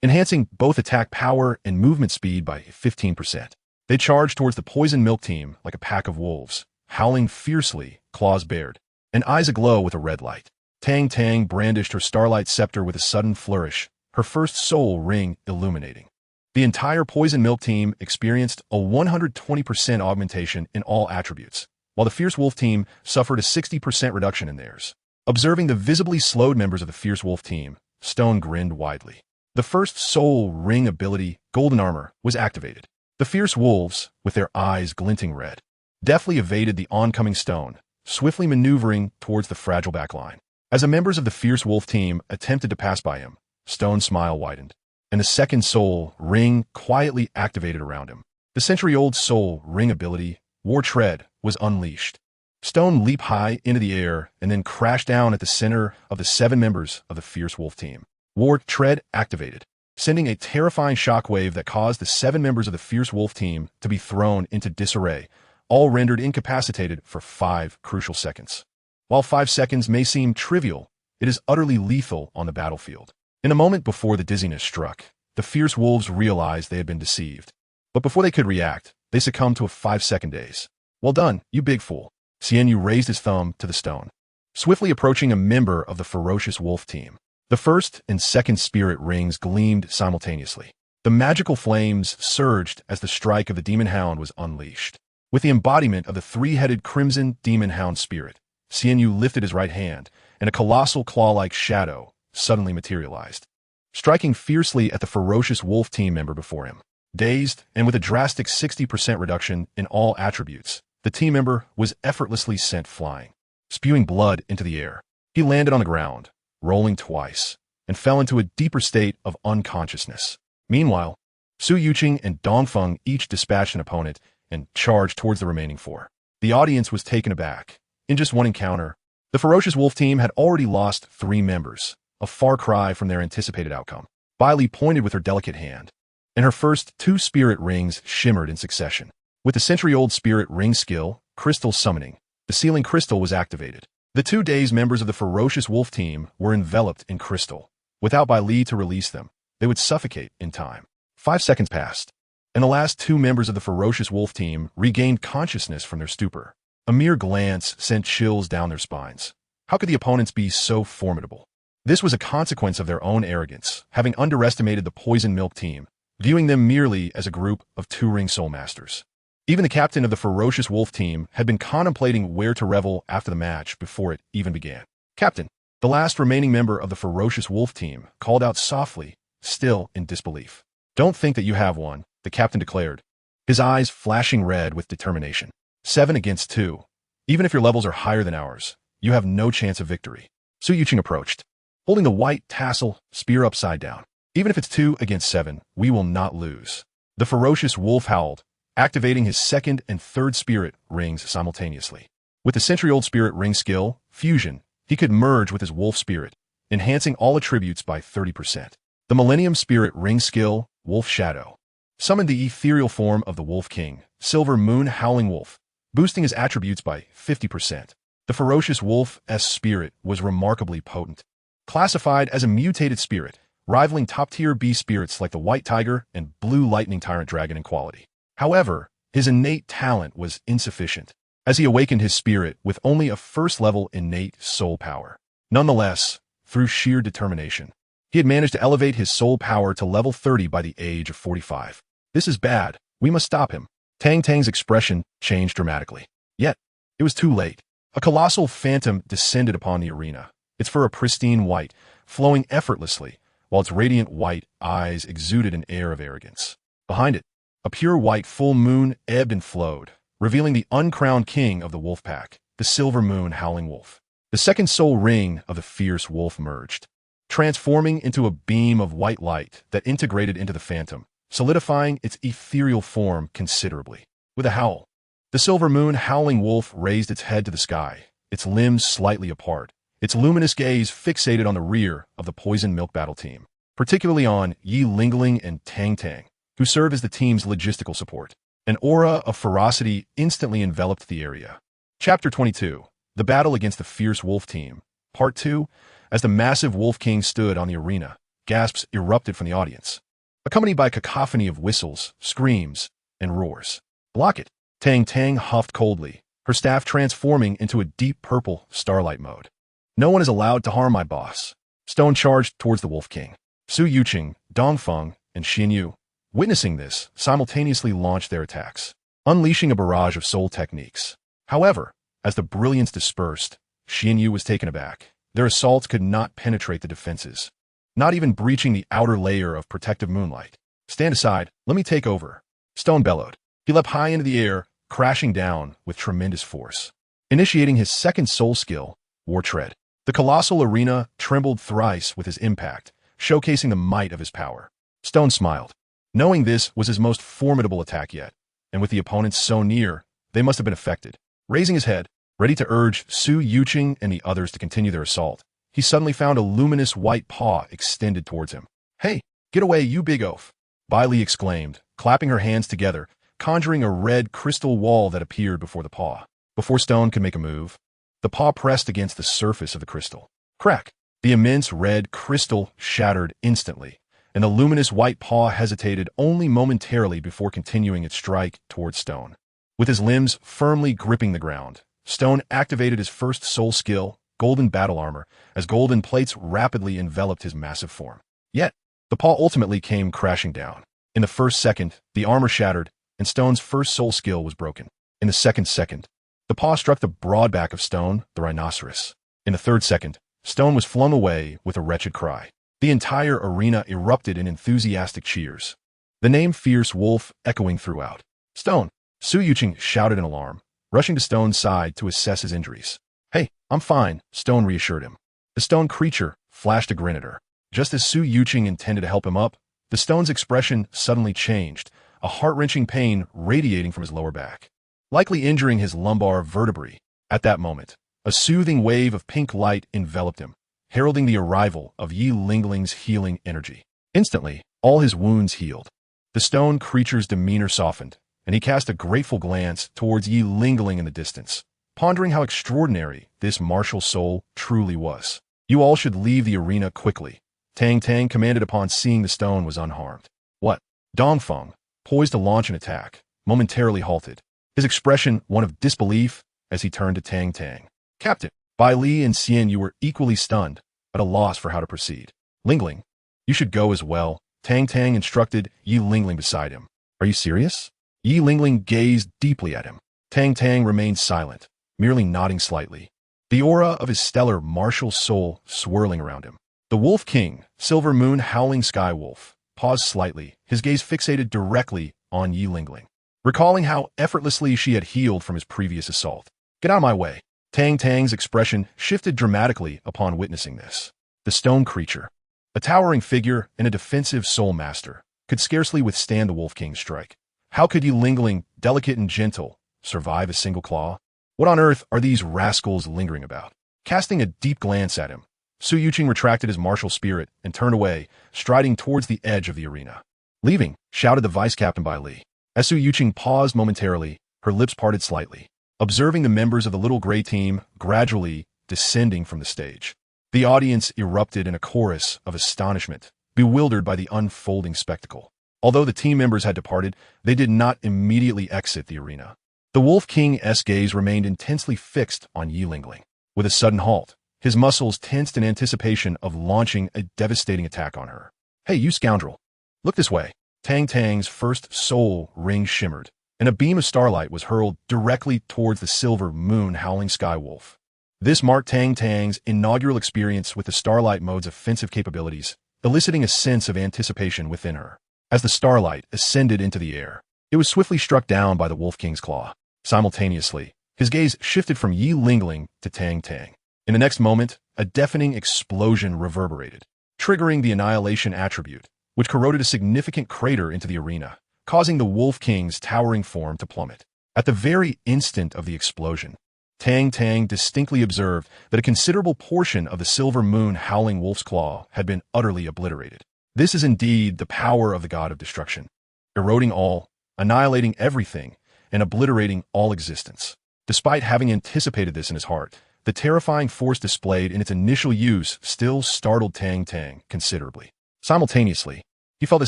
enhancing both attack power and movement speed by 15%. They charged towards the poison milk team like a pack of wolves, howling fiercely, claws bared, and eyes aglow with a red light. Tang Tang brandished her starlight scepter with a sudden flourish, her first soul ring illuminating. The entire poison milk team experienced a 120% augmentation in all attributes, while the fierce wolf team suffered a 60% reduction in theirs. Observing the visibly slowed members of the fierce wolf team, Stone grinned widely. The first soul ring ability, Golden Armor, was activated. The fierce wolves, with their eyes glinting red, deftly evaded the oncoming Stone, swiftly maneuvering towards the fragile backline. As the members of the fierce wolf team attempted to pass by him, Stone's smile widened, and the second soul ring quietly activated around him. The century-old soul ring ability, War Tread, was unleashed. Stone leaped high into the air and then crashed down at the center of the 7 members of the fierce wolf team. War Tread activated, sending a terrifying shockwave that caused the 7 members of the fierce wolf team to be thrown into disarray, all rendered incapacitated for 5 crucial seconds. While 5 seconds may seem trivial, it is utterly lethal on the battlefield. In a moment before the dizziness struck, the fierce wolves realized they had been deceived. But before they could react, they succumbed to a 5-second daze. Well done, you big fool. Xianyu raised his thumb to the stone, swiftly approaching a member of the ferocious wolf team. The first and second spirit rings gleamed simultaneously. The magical flames surged as the strike of the demon hound was unleashed. With the embodiment of the 3-headed crimson demon hound spirit, Xianyu lifted his right hand, and a colossal claw-like shadow suddenly materialized, striking fiercely at the ferocious wolf team member before him. Dazed, and with a drastic 60% reduction in all attributes, the team member was effortlessly sent flying. Spewing blood into the air, he landed on the ground, rolling twice, and fell into a deeper state of unconsciousness. Meanwhile, Su Yuqing and Dongfeng each dispatched an opponent and charged towards the remaining 4. The audience was taken aback. In just one encounter, the ferocious wolf team had already lost 3 members, a far cry from their anticipated outcome. Bailey pointed with her delicate hand, and her first 2 spirit rings shimmered in succession. With the century-old spirit ring skill, Crystal Summoning, the sealing crystal was activated. The 2 dazed members of the ferocious wolf team were enveloped in crystal. Without Bailey to release them, they would suffocate in time. 5 seconds passed, and the last 2 members of the ferocious wolf team regained consciousness from their stupor. A mere glance sent chills down their spines. How could the opponents be so formidable? This was a consequence of their own arrogance, having underestimated the poison milk team, viewing them merely as a group of 2-ring soul masters. Even the captain of the ferocious wolf team had been contemplating where to revel after the match before it even began. Captain, the last remaining member of the ferocious wolf team, called out softly, still in disbelief. Don't think that you have one, the captain declared, his eyes flashing red with determination. 7 against 2. Even if your levels are higher than ours, you have no chance of victory. Su Yuqing approached, holding the white tassel spear upside down. Even if it's 2 against 7, we will not lose. The ferocious wolf howled, activating his 2nd and 3rd spirit rings simultaneously. With the century-old spirit ring skill, Fusion, he could merge with his wolf spirit, enhancing all attributes by 30%. The Millennium Spirit ring skill, Wolf Shadow, summoned the ethereal form of the Wolf King, Silver Moon Howling Wolf, boosting his attributes by 50%. The ferocious wolf's spirit was remarkably potent. Classified as a mutated spirit, rivaling top-tier B spirits like the White Tiger and Blue Lightning Tyrant Dragon in quality. However, his innate talent was insufficient, as he awakened his spirit with only a 1st-level innate soul power. Nonetheless, through sheer determination, he had managed to elevate his soul power to level 30 by the age of 45. This is bad. We must stop him. Tang Tang's expression changed dramatically. Yet, it was too late. A colossal phantom descended upon the arena, its fur a pristine white, flowing effortlessly, while its radiant white eyes exuded an air of arrogance. Behind it, a pure white full moon ebbed and flowed, revealing the uncrowned king of the wolf pack, the Silver Moon Howling Wolf. The 2nd soul ring of the fierce wolf merged, transforming into a beam of white light that integrated into the phantom, solidifying its ethereal form considerably. With a howl, the Silver Moon Howling Wolf raised its head to the sky, its limbs slightly apart, its luminous gaze fixated on the rear of the poison milk battle team, particularly on Yi Lingling and Tang Tang, who served as the team's logistical support. An aura of ferocity instantly enveloped the area. Chapter 22. The Battle Against the Fierce Wolf Team. Part 2. As the massive Wolf King stood on the arena, gasps erupted from the audience, accompanied by a cacophony of whistles, screams, and roars. Block it! Tang Tang huffed coldly, her staff transforming into a deep purple starlight mode. No one is allowed to harm my boss. Stone charged towards the Wolf King. Su Yuqing, Dongfeng, and Xin Yu, witnessing this, simultaneously launched their attacks, unleashing a barrage of soul techniques. However, as the brilliance dispersed, Xin Yu was taken aback. Their assaults could not penetrate the defenses, not even breaching the outer layer of protective moonlight. Stand aside, let me take over. Stone bellowed. He leapt high into the air, crashing down with tremendous force. Initiating his second soul skill, War Tread. The colossal arena trembled thrice with his impact, showcasing the might of his power. Stone smiled, knowing this was his most formidable attack yet, and with the opponents so near, they must have been affected. Raising his head, ready to urge Su Yuqing and the others to continue their assault, he suddenly found a luminous white paw extended towards him. "Hey, get away, you big oaf!" Bai Li exclaimed, clapping her hands together, conjuring a red crystal wall that appeared before the paw. Before Stone could make a move, the paw pressed against the surface of the crystal. Crack! The immense red crystal shattered instantly, and the luminous white paw hesitated only momentarily before continuing its strike towards Stone. With his limbs firmly gripping the ground, Stone activated his first soul skill, Golden Battle Armor, as golden plates rapidly enveloped his massive form. Yet, the paw ultimately came crashing down. In the first second, the armor shattered, and Stone's first soul skill was broken. In the second second, the paw struck the broad back of Stone, the rhinoceros. In the third second, Stone was flung away with a wretched cry. The entire arena erupted in enthusiastic cheers, the name Fierce Wolf echoing throughout. "Stone!" Su Yuqing shouted in alarm, rushing to Stone's side to assess his injuries. "Hey, I'm fine," Stone reassured him. The stone creature flashed a grin at her. Just as Su Yuqing intended to help him up, the stone's expression suddenly changed, a heart-wrenching pain radiating from his lower back, likely injuring his lumbar vertebrae. At that moment, a soothing wave of pink light enveloped him, heralding the arrival of Yi Lingling's healing energy. Instantly, all his wounds healed. The stone creature's demeanor softened, and he cast a grateful glance towards Yi Lingling in the distance, pondering how extraordinary this martial soul truly was. "You all should leave the arena quickly," Tang Tang commanded upon seeing the stone was unharmed. "What?" Dongfeng, poised to launch an attack, momentarily halted, his expression one of disbelief as he turned to Tang Tang. "Captain!" Bai Li and Xian Yu were equally stunned, at a loss for how to proceed. "Lingling, you should go as well," Tang Tang instructed Yi Lingling beside him. "Are you serious?" Yi Lingling gazed deeply at him. Tang Tang remained silent, merely nodding slightly, the aura of his stellar martial soul swirling around him. The Wolf King, Silver Moon Howling Sky Wolf, paused slightly, his gaze fixated directly on Yi Lingling, recalling how effortlessly she had healed from his previous assault. "Get out of my way." Tang Tang's expression shifted dramatically upon witnessing this. The stone creature, a towering figure and a defensive soul master, could scarcely withstand the Wolf King's strike. How could Yi Lingling, delicate and gentle, survive a single claw? What on earth are these rascals lingering about? Casting a deep glance at him, Su Yuqing retracted his martial spirit and turned away, striding towards the edge of the arena. "Leaving," shouted the vice captain Bai Li. As Su Yuqing paused momentarily, her lips parted slightly, observing the members of the little gray team gradually descending from the stage. The audience erupted in a chorus of astonishment, bewildered by the unfolding spectacle. Although the team members had departed, they did not immediately exit the arena. The Wolf King's gaze remained intensely fixed on Yi Lingling. With a sudden halt, his muscles tensed in anticipation of launching a devastating attack on her. "Hey, you scoundrel! Look this way." Tang Tang's first soul ring shimmered, and a beam of starlight was hurled directly towards the Silver Moon Howling Sky Wolf. This marked Tang Tang's inaugural experience with the Starlight Mode's offensive capabilities, eliciting a sense of anticipation within her. As the starlight ascended into the air, it was swiftly struck down by the Wolf King's claw. Simultaneously, his gaze shifted from Yi Lingling to Tang Tang. In the next moment, a deafening explosion reverberated, triggering the annihilation attribute, which corroded a significant crater into the arena, causing the Wolf King's towering form to plummet. At the very instant of the explosion, Tang Tang distinctly observed that a considerable portion of the silver moon howling wolf's claw had been utterly obliterated. This is indeed the power of the god of destruction, eroding all, annihilating everything, and obliterating all existence. Despite having anticipated this in his heart, the terrifying force displayed in its initial use still startled Tang Tang considerably. Simultaneously, he felt a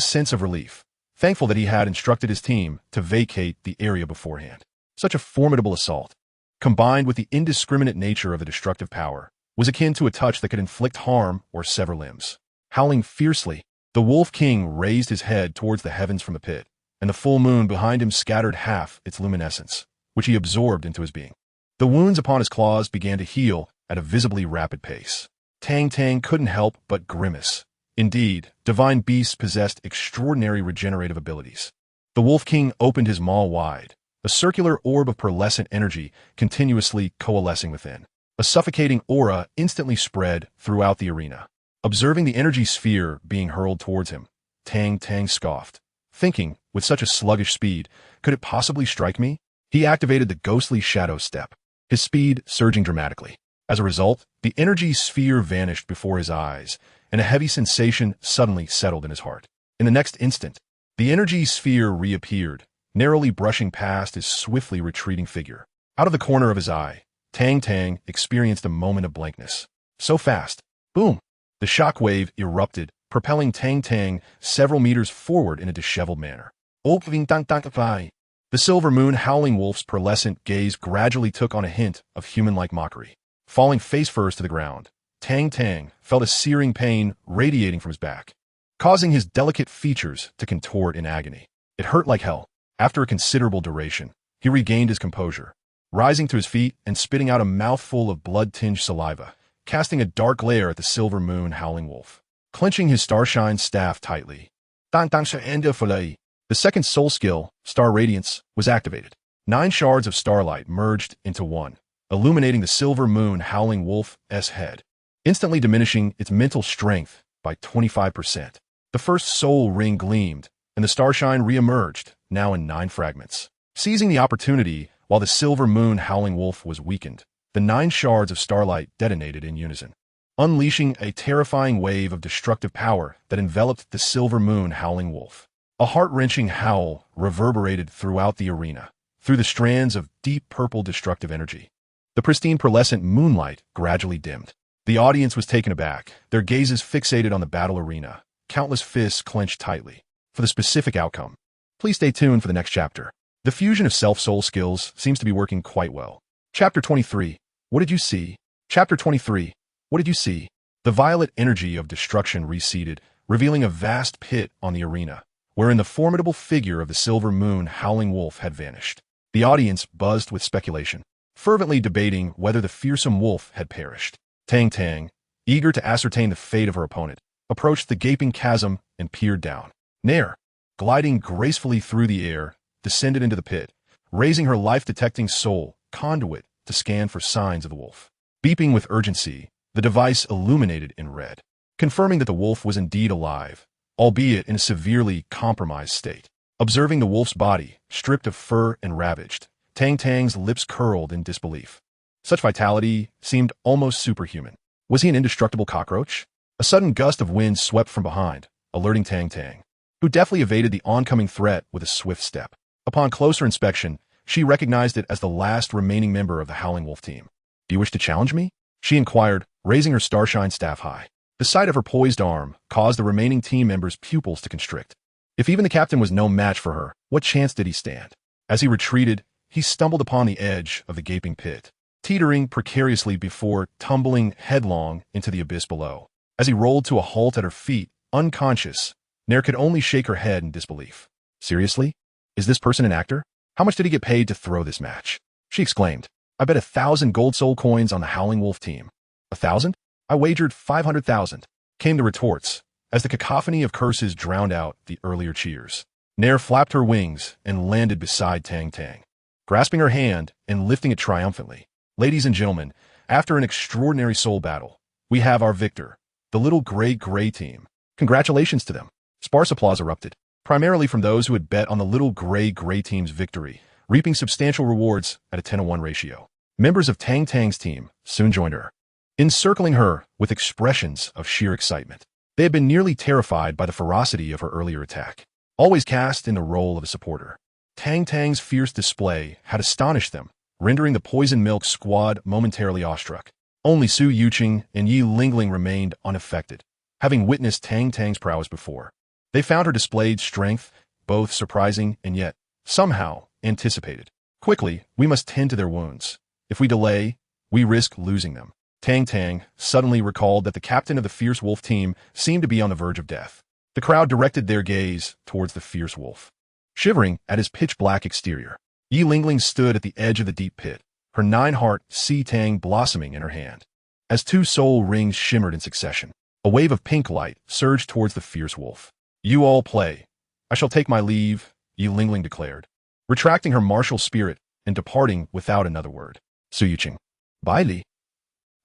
sense of relief, thankful that he had instructed his team to vacate the area beforehand. Such a formidable assault, combined with the indiscriminate nature of the destructive power, was akin to a touch that could inflict harm or sever limbs. Howling fiercely, the Wolf King raised his head towards the heavens from the pit, and the full moon behind him scattered half its luminescence, which he absorbed into his being. The wounds upon his claws began to heal at a visibly rapid pace. Tang Tang couldn't help but grimace. Indeed, divine beasts possessed extraordinary regenerative abilities. The Wolf King opened his maw wide, a circular orb of pearlescent energy continuously coalescing within. A suffocating aura instantly spread throughout the arena. Observing the energy sphere being hurled towards him, Tang Tang scoffed, thinking, with such a sluggish speed, could it possibly strike me? He activated the ghostly shadow step, his speed surging dramatically. As a result, the energy sphere vanished before his eyes, and a heavy sensation suddenly settled in his heart. In the next instant, the energy sphere reappeared, narrowly brushing past his swiftly retreating figure. Out of the corner of his eye, Tang Tang experienced a moment of blankness. So fast. Boom! The shock wave erupted, propelling Tang Tang several meters forward in a disheveled manner. The silver moon howling wolf's pearlescent gaze gradually took on a hint of human-like mockery. Falling face first to the ground, Tang Tang felt a searing pain radiating from his back, causing his delicate features to contort in agony. It hurt like hell. After a considerable duration, he regained his composure, rising to his feet and spitting out a mouthful of blood-tinged saliva, casting a dark glare at the silver moon howling wolf. Clenching his starshine staff tightly, Tang San, the second soul skill, Star Radiance, was activated. 9 shards of starlight merged into one, illuminating the silver moon howling wolf's head, instantly diminishing its mental strength by 25%. The first soul ring gleamed, and the starshine re-emerged, now in 9 fragments. Seizing the opportunity while the silver moon howling wolf was weakened, the 9 shards of starlight detonated in unison, unleashing a terrifying wave of destructive power that enveloped the silver moon howling wolf. A heart-wrenching howl reverberated throughout the arena, through the strands of deep purple destructive energy. The pristine pearlescent moonlight gradually dimmed. The audience was taken aback, their gazes fixated on the battle arena, countless fists clenched tightly. For the specific outcome, please stay tuned for the next chapter. The fusion of self-soul skills seems to be working quite well. Chapter 23. What did you see? Chapter 23. What did you see? The violet energy of destruction receded, revealing a vast pit on the arena, wherein the formidable figure of the silver moon howling wolf had vanished. The audience buzzed with speculation, fervently debating whether the fearsome wolf had perished. Tang Tang, eager to ascertain the fate of her opponent, approached the gaping chasm and peered down. Nair, gliding gracefully through the air, descended into the pit, raising her life-detecting soul conduit to scan for signs of the wolf. Beeping with urgency, the device illuminated in red, confirming that the wolf was indeed alive, albeit in a severely compromised state. Observing the wolf's body, stripped of fur and ravaged, Tang Tang's lips curled in disbelief. Such vitality seemed almost superhuman. Was he an indestructible cockroach? A sudden gust of wind swept from behind, alerting Tang Tang, who deftly evaded the oncoming threat with a swift step. Upon closer inspection, she recognized it as the last remaining member of the Howling Wolf team. "Do you wish to challenge me?" she inquired, raising her starshine staff high. The sight of her poised arm caused the remaining team members' pupils to constrict. If even the captain was no match for her, what chance did he stand? As he retreated, he stumbled upon the edge of the gaping pit, teetering precariously before tumbling headlong into the abyss below. As he rolled to a halt at her feet, unconscious, Nair could only shake her head in disbelief. "Seriously? Is this person an actor? How much did he get paid to throw this match?" she exclaimed. "I bet 1,000 gold soul coins on the Howling Wolf team." 1,000? "I wagered 500,000, came the retorts, as the cacophony of curses drowned out the earlier cheers. Nair flapped her wings and landed beside Tang Tang, grasping her hand and lifting it triumphantly. "Ladies and gentlemen, after an extraordinary soul battle, we have our victor, the little gray team. Congratulations to them." Sparse applause erupted, primarily from those who had bet on the little gray team's victory, reaping substantial rewards at a 10-to-1 ratio. Members of Tang Tang's team soon joined her, encircling her with expressions of sheer excitement. They had been nearly terrified by the ferocity of her earlier attack, always cast in the role of a supporter. Tang Tang's fierce display had astonished them, rendering the poison milk squad momentarily awestruck. Only Su Yuqing and Yi Lingling remained unaffected, having witnessed Tang Tang's prowess before. They found her displayed strength both surprising and yet, somehow, anticipated. Quickly, we must tend to their wounds. If we delay, we risk losing them. Tang Tang suddenly recalled that the captain of the Fierce Wolf team seemed to be on the verge of death. The crowd directed their gaze towards the Fierce Wolf. Shivering at his pitch-black exterior, Yi Lingling stood at the edge of the deep pit, her nine-heart Si Tang blossoming in her hand. As two soul rings shimmered in succession, a wave of pink light surged towards the Fierce Wolf. "You all play. I shall take my leave," Yi Lingling declared, retracting her martial spirit and departing without another word. Su Yuqing. "Bye, Li."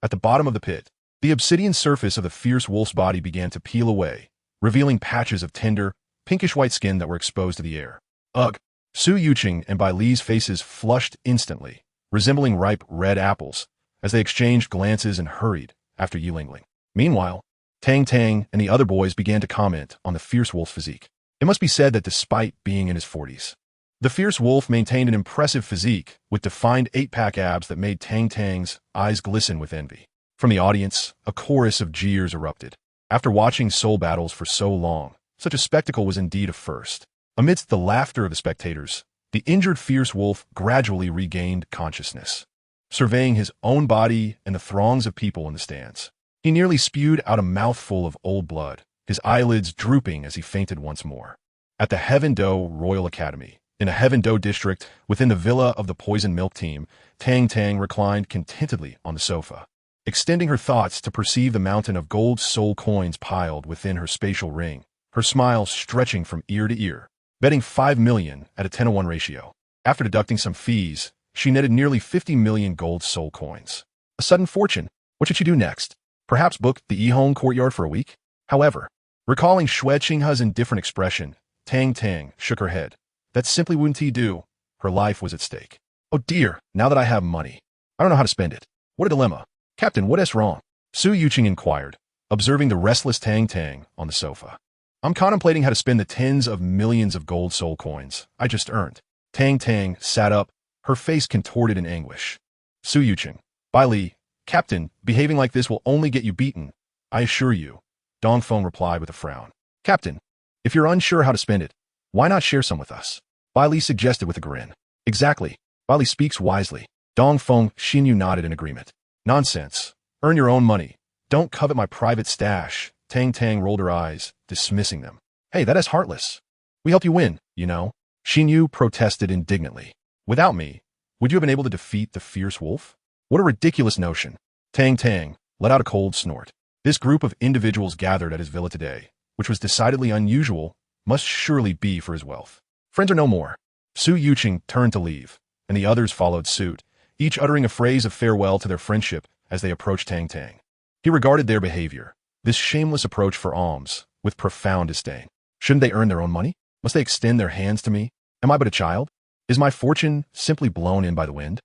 At the bottom of the pit, the obsidian surface of the Fierce Wolf's body began to peel away, revealing patches of tender, pinkish-white skin that were exposed to the air. Ugh! Su Yuqing and Bai Li's faces flushed instantly, resembling ripe red apples, as they exchanged glances and hurried after Yi Lingling. Meanwhile, Tang Tang and the other boys began to comment on the Fierce Wolf's physique. It must be said that despite being in his 40s, the Fierce Wolf maintained an impressive physique with defined eight-pack abs that made Tang Tang's eyes glisten with envy. From the audience, a chorus of jeers erupted. After watching soul battles for so long, such a spectacle was indeed a first. Amidst the laughter of the spectators, the injured Fierce Wolf gradually regained consciousness. Surveying his own body and the throngs of people in the stands, he nearly spewed out a mouthful of old blood, his eyelids drooping as he fainted once more. At the Heaven Do Royal Academy, in a Heaven Do district within the villa of the Poison Milk Team, Tang Tang reclined contentedly on the sofa, extending her thoughts to perceive the mountain of gold soul coins piled within her spatial ring, her smile stretching from ear to ear, betting 5 million at a 10-to-1 ratio. After deducting some fees, she netted nearly 50 million gold soul coins. A sudden fortune. What should she do next? Perhaps book the Yihong courtyard for a week? However, recalling Xue Qinghe's indifferent expression, Tang Tang shook her head. That simply wouldn't he do. Her life was at stake. Oh dear, now that I have money, I don't know how to spend it. What a dilemma. Captain, what's wrong? Su Yuqing inquired, observing the restless Tang Tang on the sofa. I'm contemplating how to spend the tens of millions of gold soul coins I just earned. Tang Tang sat up, her face contorted in anguish. Su Yuqing. Bai Li, Captain, behaving like this will only get you beaten, I assure you. Dongfeng replied with a frown. Captain, if you're unsure how to spend it, why not share some with us? Bai Li suggested with a grin. Exactly. Bai Li speaks wisely. Dongfeng Xinyu nodded in agreement. Nonsense. Earn your own money. Don't covet my private stash. Tang Tang rolled her eyes, dismissing them. Hey, that is heartless. We help you win, you know. Xinyu protested indignantly. Without me, would you have been able to defeat the Fierce Wolf? What a ridiculous notion. Tang Tang let out a cold snort. This group of individuals gathered at his villa today, which was decidedly unusual, must surely be for his wealth. Friends are no more. Su Yuqing turned to leave, and the others followed suit, each uttering a phrase of farewell to their friendship as they approached Tang Tang. He regarded their behavior, this shameless approach for alms, with profound disdain. Shouldn't they earn their own money? Must they extend their hands to me? Am I but a child? Is my fortune simply blown in by the wind?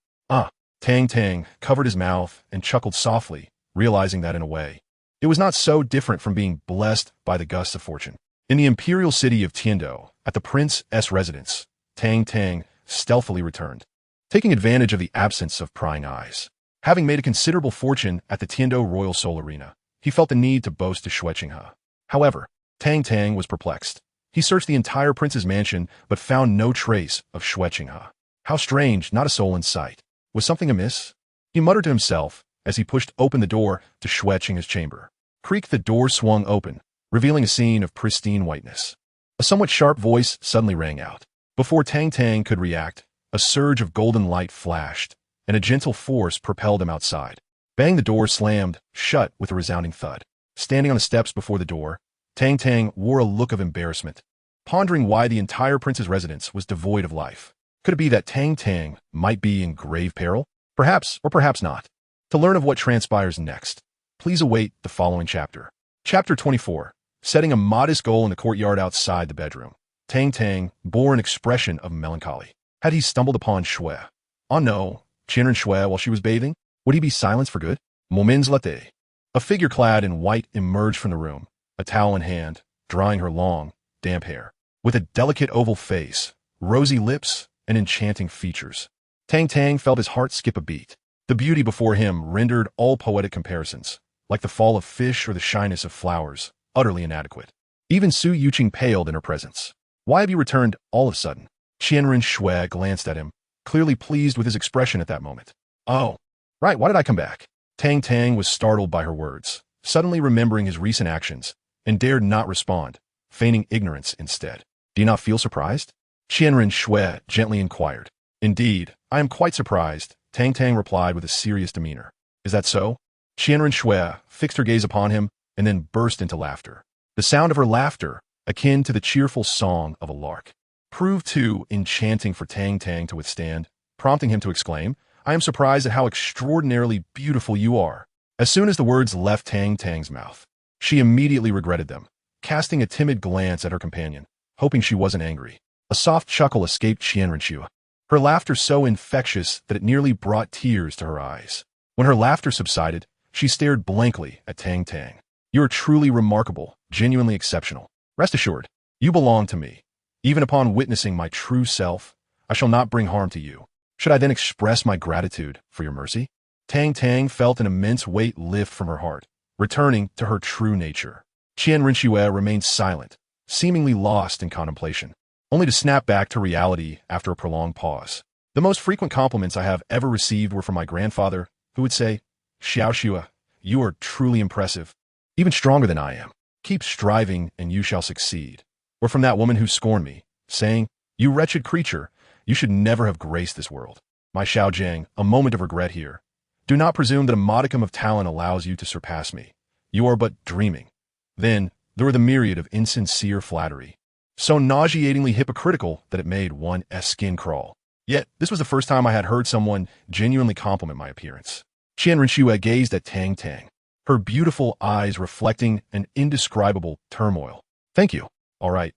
Tang Tang covered his mouth and chuckled softly, realizing that in a way, it was not so different from being blessed by the gusts of fortune. In the imperial city of Tiando, at the prince's residence, Tang Tang stealthily returned, taking advantage of the absence of prying eyes. Having made a considerable fortune at the Tiando Royal Soul Arena, he felt the need to boast to Xue Qinghe. However, Tang Tang was perplexed. He searched the entire prince's mansion, but found no trace of Xue Qinghe. How strange, not a soul in sight. Was something amiss? He muttered to himself as he pushed open the door to Xue Qinghe's chamber. Creak, the door swung open, revealing a scene of pristine whiteness. A somewhat sharp voice suddenly rang out. Before Tang Tang could react, a surge of golden light flashed, and a gentle force propelled him outside. Bang, the door slammed shut with a resounding thud. Standing on the steps before the door, Tang Tang wore a look of embarrassment, pondering why the entire prince's residence was devoid of life. Could it be that Tang Tang might be in grave peril? Perhaps, or perhaps not. To learn of what transpires next, please await the following chapter. Chapter 24. Setting a modest goal in the courtyard outside the bedroom. Tang Tang bore an expression of melancholy. Had he stumbled upon Xue? Oh no, Qianren Shui while she was bathing? Would he be silenced for good? Moments latte. A figure clad in white emerged from the room, a towel in hand, drying her long, damp hair. With a delicate oval face, rosy lips, and enchanting features. Tang Tang felt his heart skip a beat. The beauty before him rendered all poetic comparisons, like the fall of fish or the shyness of flowers, utterly inadequate. Even Su Yuqing paled in her presence. Why have you returned all of a sudden? Qianren Shui glanced at him, clearly pleased with his expression at that moment. Oh, right, why did I come back? Tang Tang was startled by her words, suddenly remembering his recent actions, and dared not respond, feigning ignorance instead. Do you not feel surprised? Qianren Shui gently inquired. Indeed, I am quite surprised, Tang Tang replied with a serious demeanor. Is that so? Qianren Shui fixed her gaze upon him and then burst into laughter. The sound of her laughter, akin to the cheerful song of a lark, proved too enchanting for Tang Tang to withstand, prompting him to exclaim, I am surprised at how extraordinarily beautiful you are. As soon as the words left Tang Tang's mouth, she immediately regretted them, casting a timid glance at her companion, hoping she wasn't angry. A soft chuckle escaped Qianren Shui, her laughter so infectious that it nearly brought tears to her eyes. When her laughter subsided, she stared blankly at Tang Tang. You are truly remarkable, genuinely exceptional. Rest assured, you belong to me. Even upon witnessing my true self, I shall not bring harm to you. Should I then express my gratitude for your mercy? Tang Tang felt an immense weight lift from her heart, returning to her true nature. Qianren Shui remained silent, seemingly lost in contemplation, only to snap back to reality after a prolonged pause. The most frequent compliments I have ever received were from my grandfather, who would say, Xiao Shui, you are truly impressive, even stronger than I am. Keep striving and you shall succeed. Or from that woman who scorned me, saying, you wretched creature, you should never have graced this world. My Xiao Jiang, a moment of regret here. Do not presume that a modicum of talent allows you to surpass me. You are but dreaming. Then, there were the myriad of insincere flattery, so nauseatingly hypocritical that it made one's skin crawl. Yet, this was the first time I had heard someone genuinely compliment my appearance. Qianren Shui gazed at Tang Tang, her beautiful eyes reflecting an indescribable turmoil. Thank you. All right.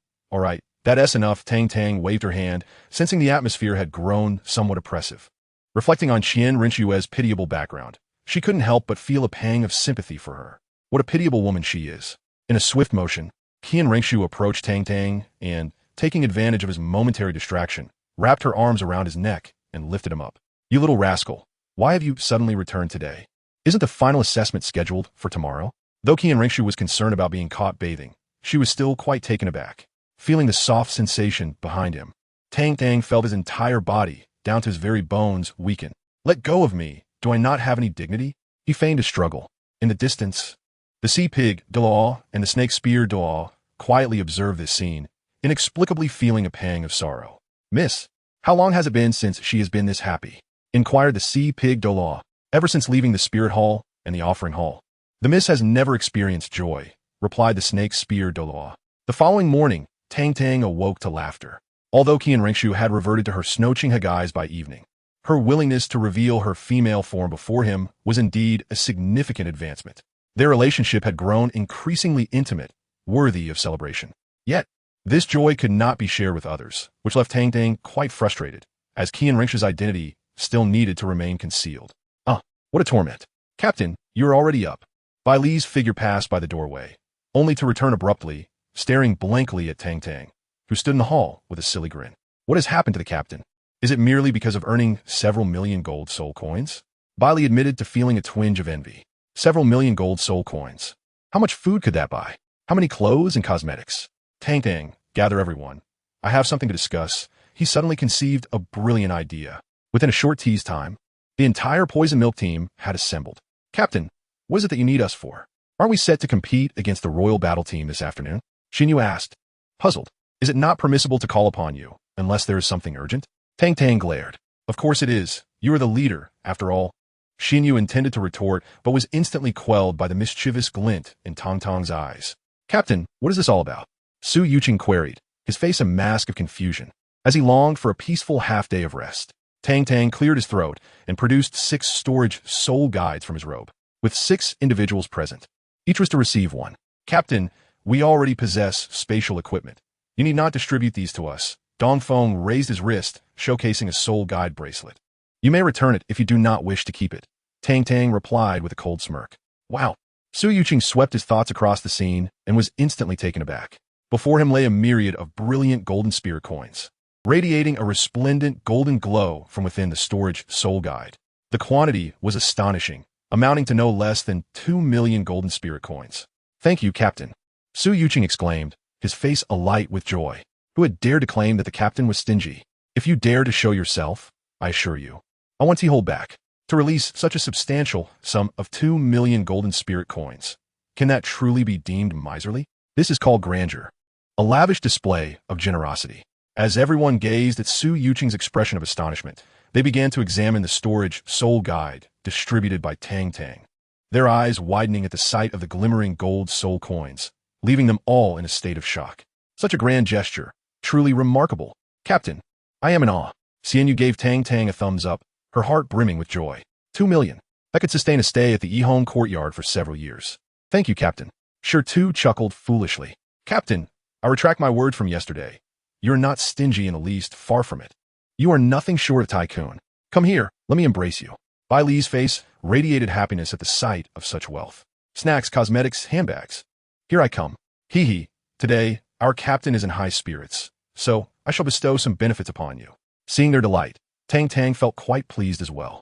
That's enough. Tang Tang waved her hand, sensing the atmosphere had grown somewhat oppressive. Reflecting on Qianren Shui's pitiable background, she couldn't help but feel a pang of sympathy for her. What a pitiable woman she is. In a swift motion, Qianren Shui approached Tang Tang and, taking advantage of his momentary distraction, wrapped her arms around his neck and lifted him up. You little rascal, why have you suddenly returned today? Isn't the final assessment scheduled for tomorrow? Though Qianren Shui was concerned about being caught bathing, she was still quite taken aback. Feeling the soft sensation behind him, Tang Tang felt his entire body, down to his very bones, weaken. Let go of me. Do I not have any dignity? He feigned a struggle. In the distance, the sea pig, Douluo, and the snake spear, Douluo, quietly observed this scene, inexplicably feeling a pang of sorrow. Miss, how long has it been since she has been this happy? Inquired the sea pig, Douluo. Ever since leaving the spirit hall and the offering hall. The miss has never experienced joy, replied the snake spear, Douluo. The following morning, Tang Tang awoke to laughter. Although Qianren Shui had reverted to her snoching hagais by evening, her willingness to reveal her female form before him was indeed a significant advancement. Their relationship had grown increasingly intimate, worthy of celebration. Yet, this joy could not be shared with others, which left Tang Tang quite frustrated, as Qianren Shui's identity still needed to remain concealed. What a torment. Captain, you're already up. Bai Li's figure passed by the doorway, only to return abruptly, staring blankly at Tang Tang, who stood in the hall with a silly grin. What has happened to the captain? Is it merely because of earning several million gold soul coins? Bai Li admitted to feeling a twinge of envy. Several million gold soul coins. How much food could that buy? How many clothes and cosmetics? Tang Tang, gather everyone. I have something to discuss. He suddenly conceived a brilliant idea. Within a short tease time, the entire poison milk team had assembled. Captain, what is it that you need us for? Aren't we set to compete against the royal battle team this afternoon? Xinyu asked, puzzled. Is it not permissible to call upon you, unless there is something urgent? Tang Tang glared. Of course it is. You are the leader, after all. Xinyu intended to retort, but was instantly quelled by the mischievous glint in Tang Tang's eyes. Captain, what is this all about? Su Yuqing queried, his face a mask of confusion, as he longed for a peaceful half-day of rest. Tang Tang cleared his throat and produced 6 storage soul guides from his robe, with 6 individuals present. Each was to receive one. Captain, we already possess spatial equipment. You need not distribute these to us. Dongfeng raised his wrist, showcasing a soul guide bracelet. You may return it if you do not wish to keep it. Tang Tang replied with a cold smirk. Wow. Su Yuqing swept his thoughts across the scene and was instantly taken aback. Before him lay a myriad of brilliant golden spirit coins, radiating a resplendent golden glow from within the storage soul guide. The quantity was astonishing, amounting to no less than 2 million golden spirit coins. Thank you, Captain. Su Yuqing exclaimed, his face alight with joy. Who had dared to claim that the captain was stingy? If you dare to show yourself, I assure you, I want to hold back. To release such a substantial sum of 2 million golden spirit coins. Can that truly be deemed miserly? This is called grandeur. A lavish display of generosity. As everyone gazed at Su Yuqing's expression of astonishment, they began to examine the storage soul guide distributed by Tang Tang, their eyes widening at the sight of the glimmering gold soul coins, leaving them all in a state of shock. Such a grand gesture, truly remarkable. Captain, I am in awe. Xianyu gave Tang Tang a thumbs up, her heart brimming with joy. 2 million. That could sustain a stay at the Yihong courtyard for several years. Thank you, Captain. Tu chuckled foolishly. Captain, I retract my word from yesterday. You're not stingy in the least, far from it. You are nothing short of tycoon. Come here, let me embrace you. Bai Li's face radiated happiness at the sight of such wealth. Snacks, cosmetics, handbags. Here I come. Hee hee. Today, our captain is in high spirits, so I shall bestow some benefits upon you. Seeing their delight, Tang Tang felt quite pleased as well.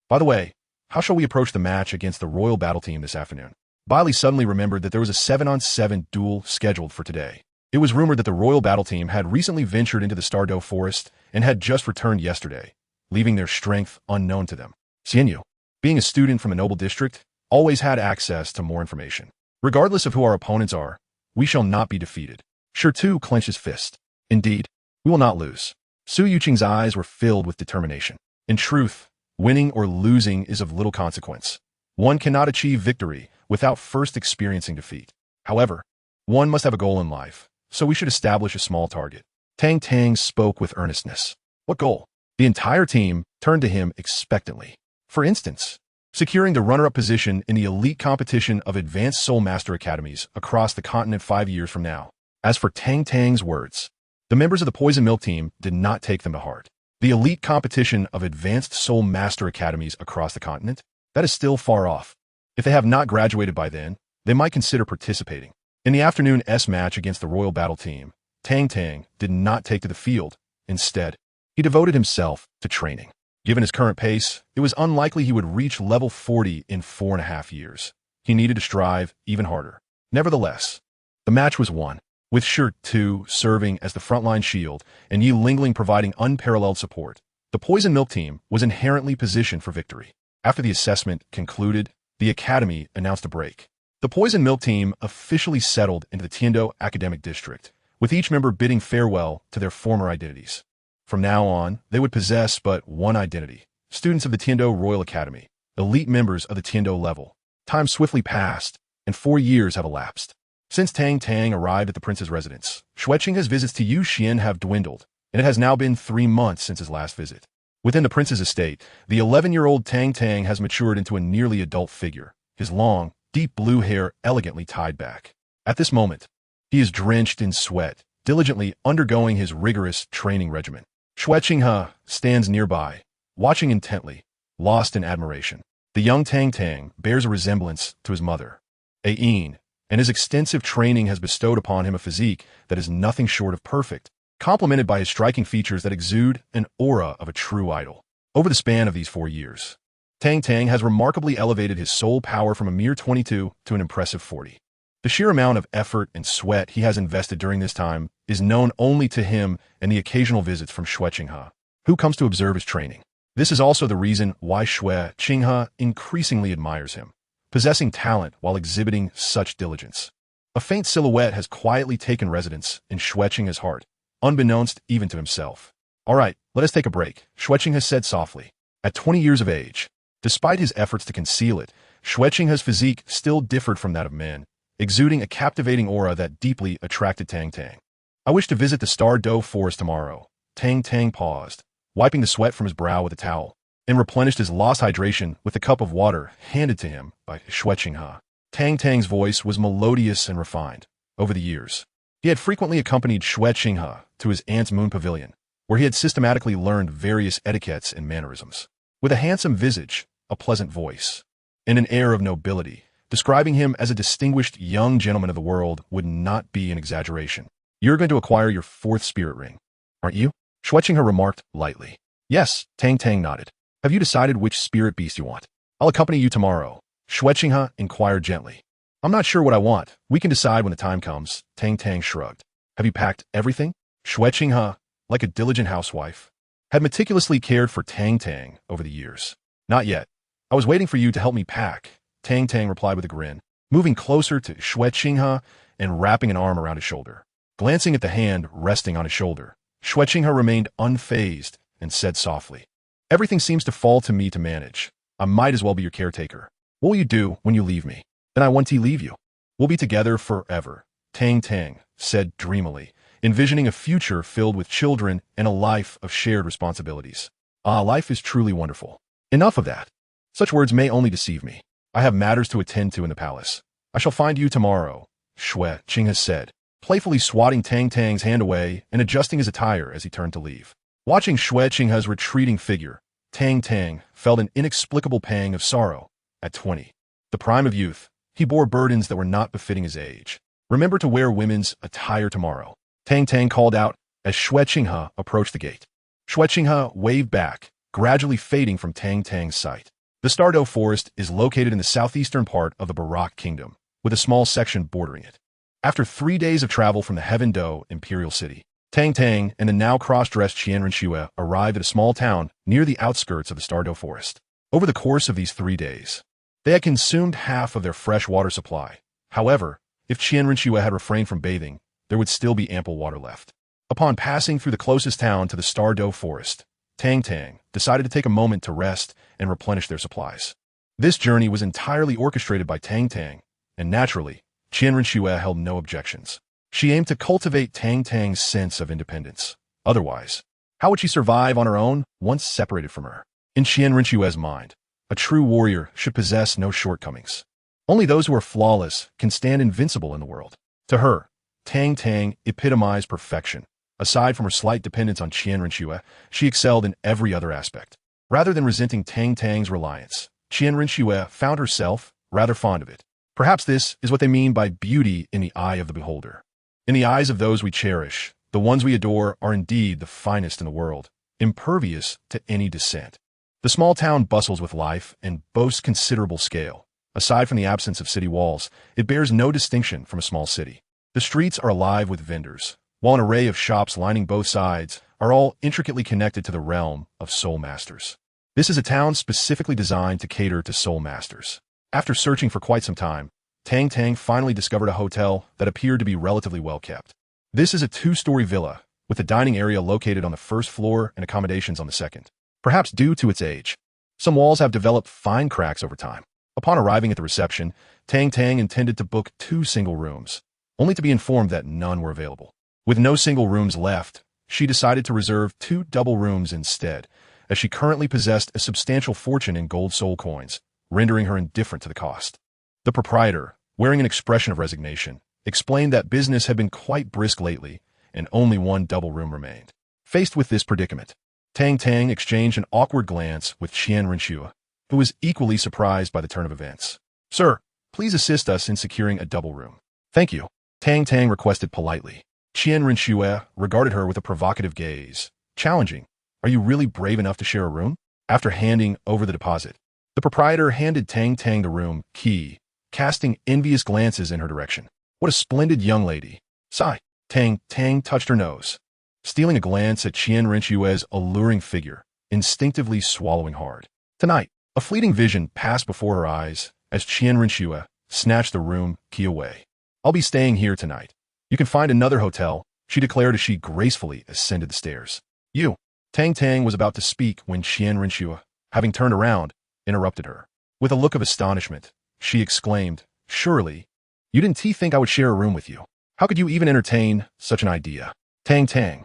By the way, how shall we approach the match against the Royal Battle Team this afternoon? Bai Li suddenly remembered that there was a 7-on-7 duel scheduled for today. It was rumored that the Royal Battle Team had recently ventured into the Stardow Forest and had just returned yesterday, leaving their strength unknown to them. Xianyu, being a student from a noble district, always had access to more information. Regardless of who our opponents are, we shall not be defeated. Tu clenched his fist. Indeed, we will not lose. Su Yuqing's eyes were filled with determination. In truth, winning or losing is of little consequence. One cannot achieve victory without first experiencing defeat. However, one must have a goal in life, so we should establish a small target. Tang Tang spoke with earnestness. What goal? The entire team turned to him expectantly. For instance, securing the runner-up position in the elite competition of advanced Soul Master Academies across the continent 5 years from now. As for Tang Tang's words, the members of the Poison Milk team did not take them to heart. The elite competition of advanced Soul Master Academies across the continent? That is still far off. If they have not graduated by then, they might consider participating. In the afternoon match against the Royal Battle Team, Tang Tang did not take to the field. Instead, he devoted himself to training. Given his current pace, it was unlikely he would reach level 40 in 4.5 years. He needed to strive even harder. Nevertheless, the match was won, with Tu serving as the frontline shield and Yi Lingling providing unparalleled support. The Poison Milk team was inherently positioned for victory. After the assessment concluded, the academy announced a break. The Poison Milk team officially settled into the Tiando Academic District, with each member bidding farewell to their former identities. From now on, they would possess but one identity: students of the Tiando Royal Academy, elite members of the Tiando level. Time swiftly passed, and 4 years have elapsed. Since Tang Tang arrived at the prince's residence, Xuantian's visits to Yuxian have dwindled, and it has now been 3 months since his last visit. Within the prince's estate, the 11-year-old Tang Tang has matured into a nearly adult figure, his long, deep blue hair elegantly tied back. At this moment, he is drenched in sweat, diligently undergoing his rigorous training regimen. Xuantian stands nearby, watching intently, lost in admiration. The young Tang Tang bears a resemblance to his mother, Ain, and his extensive training has bestowed upon him a physique that is nothing short of perfect, complemented by his striking features that exude an aura of a true idol. Over the span of these 4 years, Tang Tang has remarkably elevated his soul power from a mere 22 to an impressive 40. The sheer amount of effort and sweat he has invested during this time is known only to him and the occasional visits from Xuantian, who comes to observe his training. This is also the reason why Xuantian increasingly admires him, possessing talent while exhibiting such diligence. A faint silhouette has quietly taken residence in Xuantian's heart, unbeknownst even to himself. All right, let us take a break, Xuantian has said softly. At 20 years of age, despite his efforts to conceal it, Xuantian's physique still differed from that of men, exuding a captivating aura that deeply attracted Tang Tang. I wish to visit the Stardow Forest tomorrow. Tang Tang paused, wiping the sweat from his brow with a towel, and replenished his lost hydration with a cup of water handed to him by Xuantian. Tang Tang's voice was melodious and refined. Over the years, he had frequently accompanied Xuantian to his aunt's moon pavilion, where he had systematically learned various etiquettes and mannerisms. With a handsome visage, a pleasant voice, and an air of nobility, describing him as a distinguished young gentleman of the world would not be an exaggeration. You're going to acquire your 4th spirit ring, aren't you? Xuantian remarked lightly. Yes, Tang Tang nodded. Have you decided which spirit beast you want? I'll accompany you tomorrow, Xuantian inquired gently. I'm not sure what I want. We can decide when the time comes, Tang Tang shrugged. Have you packed everything? Xuantian, like a diligent housewife, had meticulously cared for Tang Tang over the years. Not yet. I was waiting for you to help me pack, Tang Tang replied with a grin, moving closer to Xuantian and wrapping an arm around his shoulder. Glancing at the hand resting on his shoulder, Xuantian remained unfazed and said softly, Everything seems to fall to me to manage. I might as well be your caretaker. What will you do when you leave me? Then I want to leave you. We'll be together forever, Tang Tang said dreamily, envisioning a future filled with children and a life of shared responsibilities. Ah, life is truly wonderful. Enough of that. Such words may only deceive me. I have matters to attend to in the palace. I shall find you tomorrow, Xuantian said, playfully swatting Tang Tang's hand away and adjusting his attire as he turned to leave. Watching Xuantian's retreating figure, Tang Tang felt an inexplicable pang of sorrow. At 20, the prime of youth, he bore burdens that were not befitting his age. Remember to wear women's attire tomorrow, Tang Tang called out as Xuantian approached the gate. Xuantian waved back, gradually fading from Tang Tang's sight. The Douluo forest is located in the southeastern part of the Barak kingdom, with a small section bordering it. After 3 days of travel from the Heaven Do imperial city, Tang Tang and the now cross-dressed Xuantian arrived at a small town near the outskirts of the Douluo forest. Over the course of these 3 days, they had consumed half of their fresh water supply. However, if Xuantian had refrained from bathing, there would still be ample water left. Upon passing through the closest town to the Douluo forest, Tang Tang decided to take a moment to rest and replenish their supplies. This journey was entirely orchestrated by Tang Tang, and naturally, Xuantian held no objections. She aimed to cultivate Tang Tang's sense of independence. Otherwise, how would she survive on her own once separated from her? In Xuantian's mind, a true warrior should possess no shortcomings. Only those who are flawless can stand invincible in the world. To her, Tang Tang epitomized perfection. Aside from her slight dependence on Xuantian, she excelled in every other aspect. Rather than resenting Tang Tang's reliance, Xuantian found herself rather fond of it. Perhaps this is what they mean by beauty in the eye of the beholder. In the eyes of those we cherish, the ones we adore are indeed the finest in the world, impervious to any dissent. The small town bustles with life and boasts considerable scale. Aside from the absence of city walls, it bears no distinction from a small city. The streets are alive with vendors, while an array of shops lining both sides are all intricately connected to the realm of soul masters. This is a town specifically designed to cater to soul masters. After searching for quite some time, Tang Tang finally discovered a hotel that appeared to be relatively well kept. This is a 2-story villa, with the dining area located on the first floor and accommodations on the second. Perhaps due to its age, some walls have developed fine cracks over time. Upon arriving at the reception, Tang Tang intended to book 2 single rooms, only to be informed that none were available. With no single rooms left, she decided to reserve 2 double rooms instead, as she currently possessed a substantial fortune in gold soul coins, rendering her indifferent to the cost. The proprietor, wearing an expression of resignation, explained that business had been quite brisk lately, and only 1 double room remained. Faced with this predicament, Tang Tang exchanged an awkward glance with Xuantian, who was equally surprised by the turn of events. Sir, please assist us in securing a double room. Thank you, Tang Tang requested politely. Xuantian regarded her with a provocative gaze, challenging, Are you really brave enough to share a room? After handing over the deposit, the proprietor handed Tang Tang the room key, casting envious glances in her direction. What a splendid young lady. Sigh. Tang Tang touched her nose, stealing a glance at Xuantian's alluring figure, instinctively swallowing hard. Tonight, a fleeting vision passed before her eyes as Xuantian snatched the room key away. I'll be staying here tonight. You can find another hotel, she declared as she gracefully ascended the stairs. You. Tang Tang was about to speak when Xuantian, having turned around, interrupted her. With a look of astonishment, she exclaimed, Surely, you didn't think I would share a room with you? How could you even entertain such an idea? Tang Tang.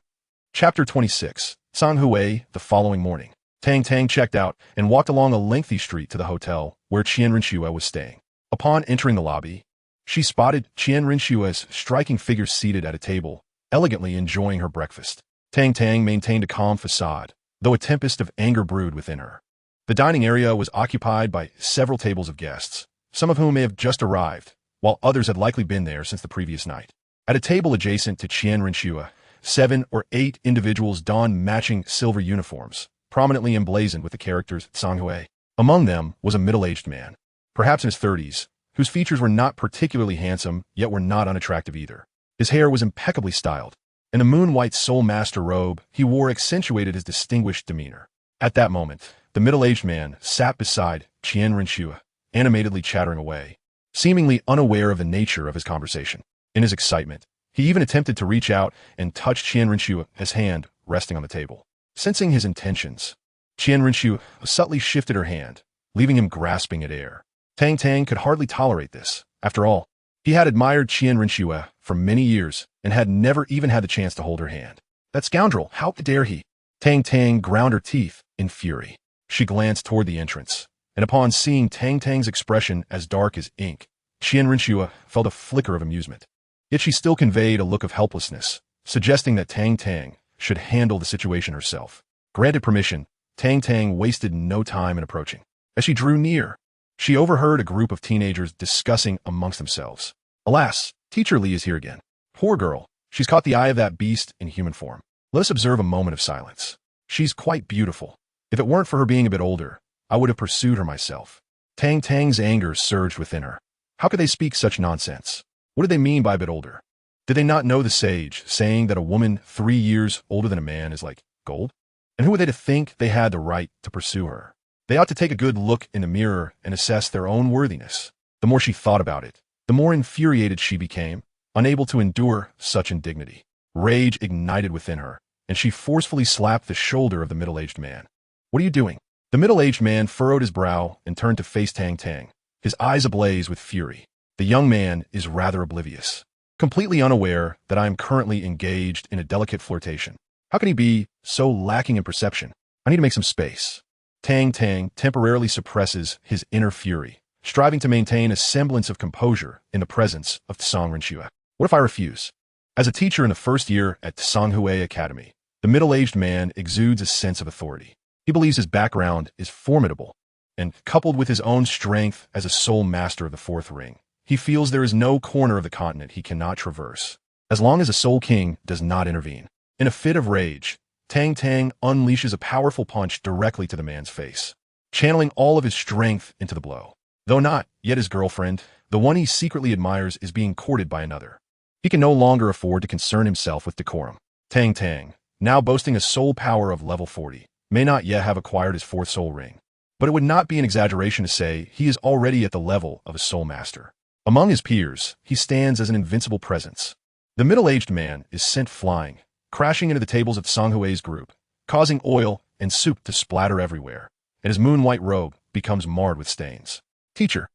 Chapter 26. San Hui. The following morning, Tang Tang checked out and walked along a lengthy street to the hotel where Xuantian was staying. Upon entering the lobby, she spotted Xuantian's striking figure seated at a table, elegantly enjoying her breakfast. Tang Tang maintained a calm facade, though a tempest of anger brewed within her. The dining area was occupied by several tables of guests, some of whom may have just arrived, while others had likely been there since the previous night. At a table adjacent to Qian Renshua, 7 or 8 individuals donned matching silver uniforms, prominently emblazoned with the characters Sanghui. Among them was a middle-aged man, perhaps in his 30s, whose features were not particularly handsome, yet were not unattractive either. His hair was impeccably styled, and the moon-white Soul Master robe he wore accentuated his distinguished demeanor. At that moment, the middle-aged man sat beside Qian Renshua, animatedly chattering away, seemingly unaware of the nature of his conversation. In his excitement, he even attempted to reach out and touch Qian Renshua, his hand resting on the table. Sensing his intentions, Qian Renshua subtly shifted her hand, leaving him grasping at air. Tang Tang could hardly tolerate this. After all, he had admired Qian Renshua for many years and had never even had the chance to hold her hand. That scoundrel, how dare he? Tang Tang ground her teeth in fury. She glanced toward the entrance, and upon seeing Tang Tang's expression as dark as ink, Qian Renshua felt a flicker of amusement. Yet she still conveyed a look of helplessness, suggesting that Tang Tang should handle the situation herself. Granted permission, Tang Tang wasted no time in approaching. As she drew near, she overheard a group of teenagers discussing amongst themselves. Alas, Teacher Li is here again. Poor girl, she's caught the eye of that beast in human form. Let us observe a moment of silence. She's quite beautiful. If it weren't for her being a bit older, I would have pursued her myself. Tang Tang's anger surged within her. How could they speak such nonsense? What did they mean by a bit older? Did they not know the sage, saying that a woman 3 years older than a man is like gold? And who were they to think they had the right to pursue her? They ought to take a good look in the mirror and assess their own worthiness. The more she thought about it, the more infuriated she became, unable to endure such indignity. Rage ignited within her, and she forcefully slapped the shoulder of the middle-aged man. What are you doing? The middle-aged man furrowed his brow and turned to face Tang Tang, his eyes ablaze with fury. The young man is rather oblivious, completely unaware that I am currently engaged in a delicate flirtation. How can he be so lacking in perception? I need to make some space. Tang Tang temporarily suppresses his inner fury, striving to maintain a semblance of composure in the presence of Tsang Renshua. What if I refuse? As a teacher in the first year at Sanghui Academy, the middle-aged man exudes a sense of authority. He believes his background is formidable, and coupled with his own strength as a Soul Master of the Fourth Ring, he feels there is no corner of the continent he cannot traverse, as long as a Soul King does not intervene. In a fit of rage, Tang Tang unleashes a powerful punch directly to the man's face, channeling all of his strength into the blow. Though not yet his girlfriend, the one he secretly admires is being courted by another. He can no longer afford to concern himself with decorum. Tang Tang, now boasting a soul power of level 40, may not yet have acquired his 4th soul ring, but it would not be an exaggeration to say he is already at the level of a soul master. Among his peers, he stands as an invincible presence. The middle-aged man is sent flying, crashing into the tables of Sanghui's group, causing oil and soup to splatter everywhere, and his moon-white robe becomes marred with stains. Teacher!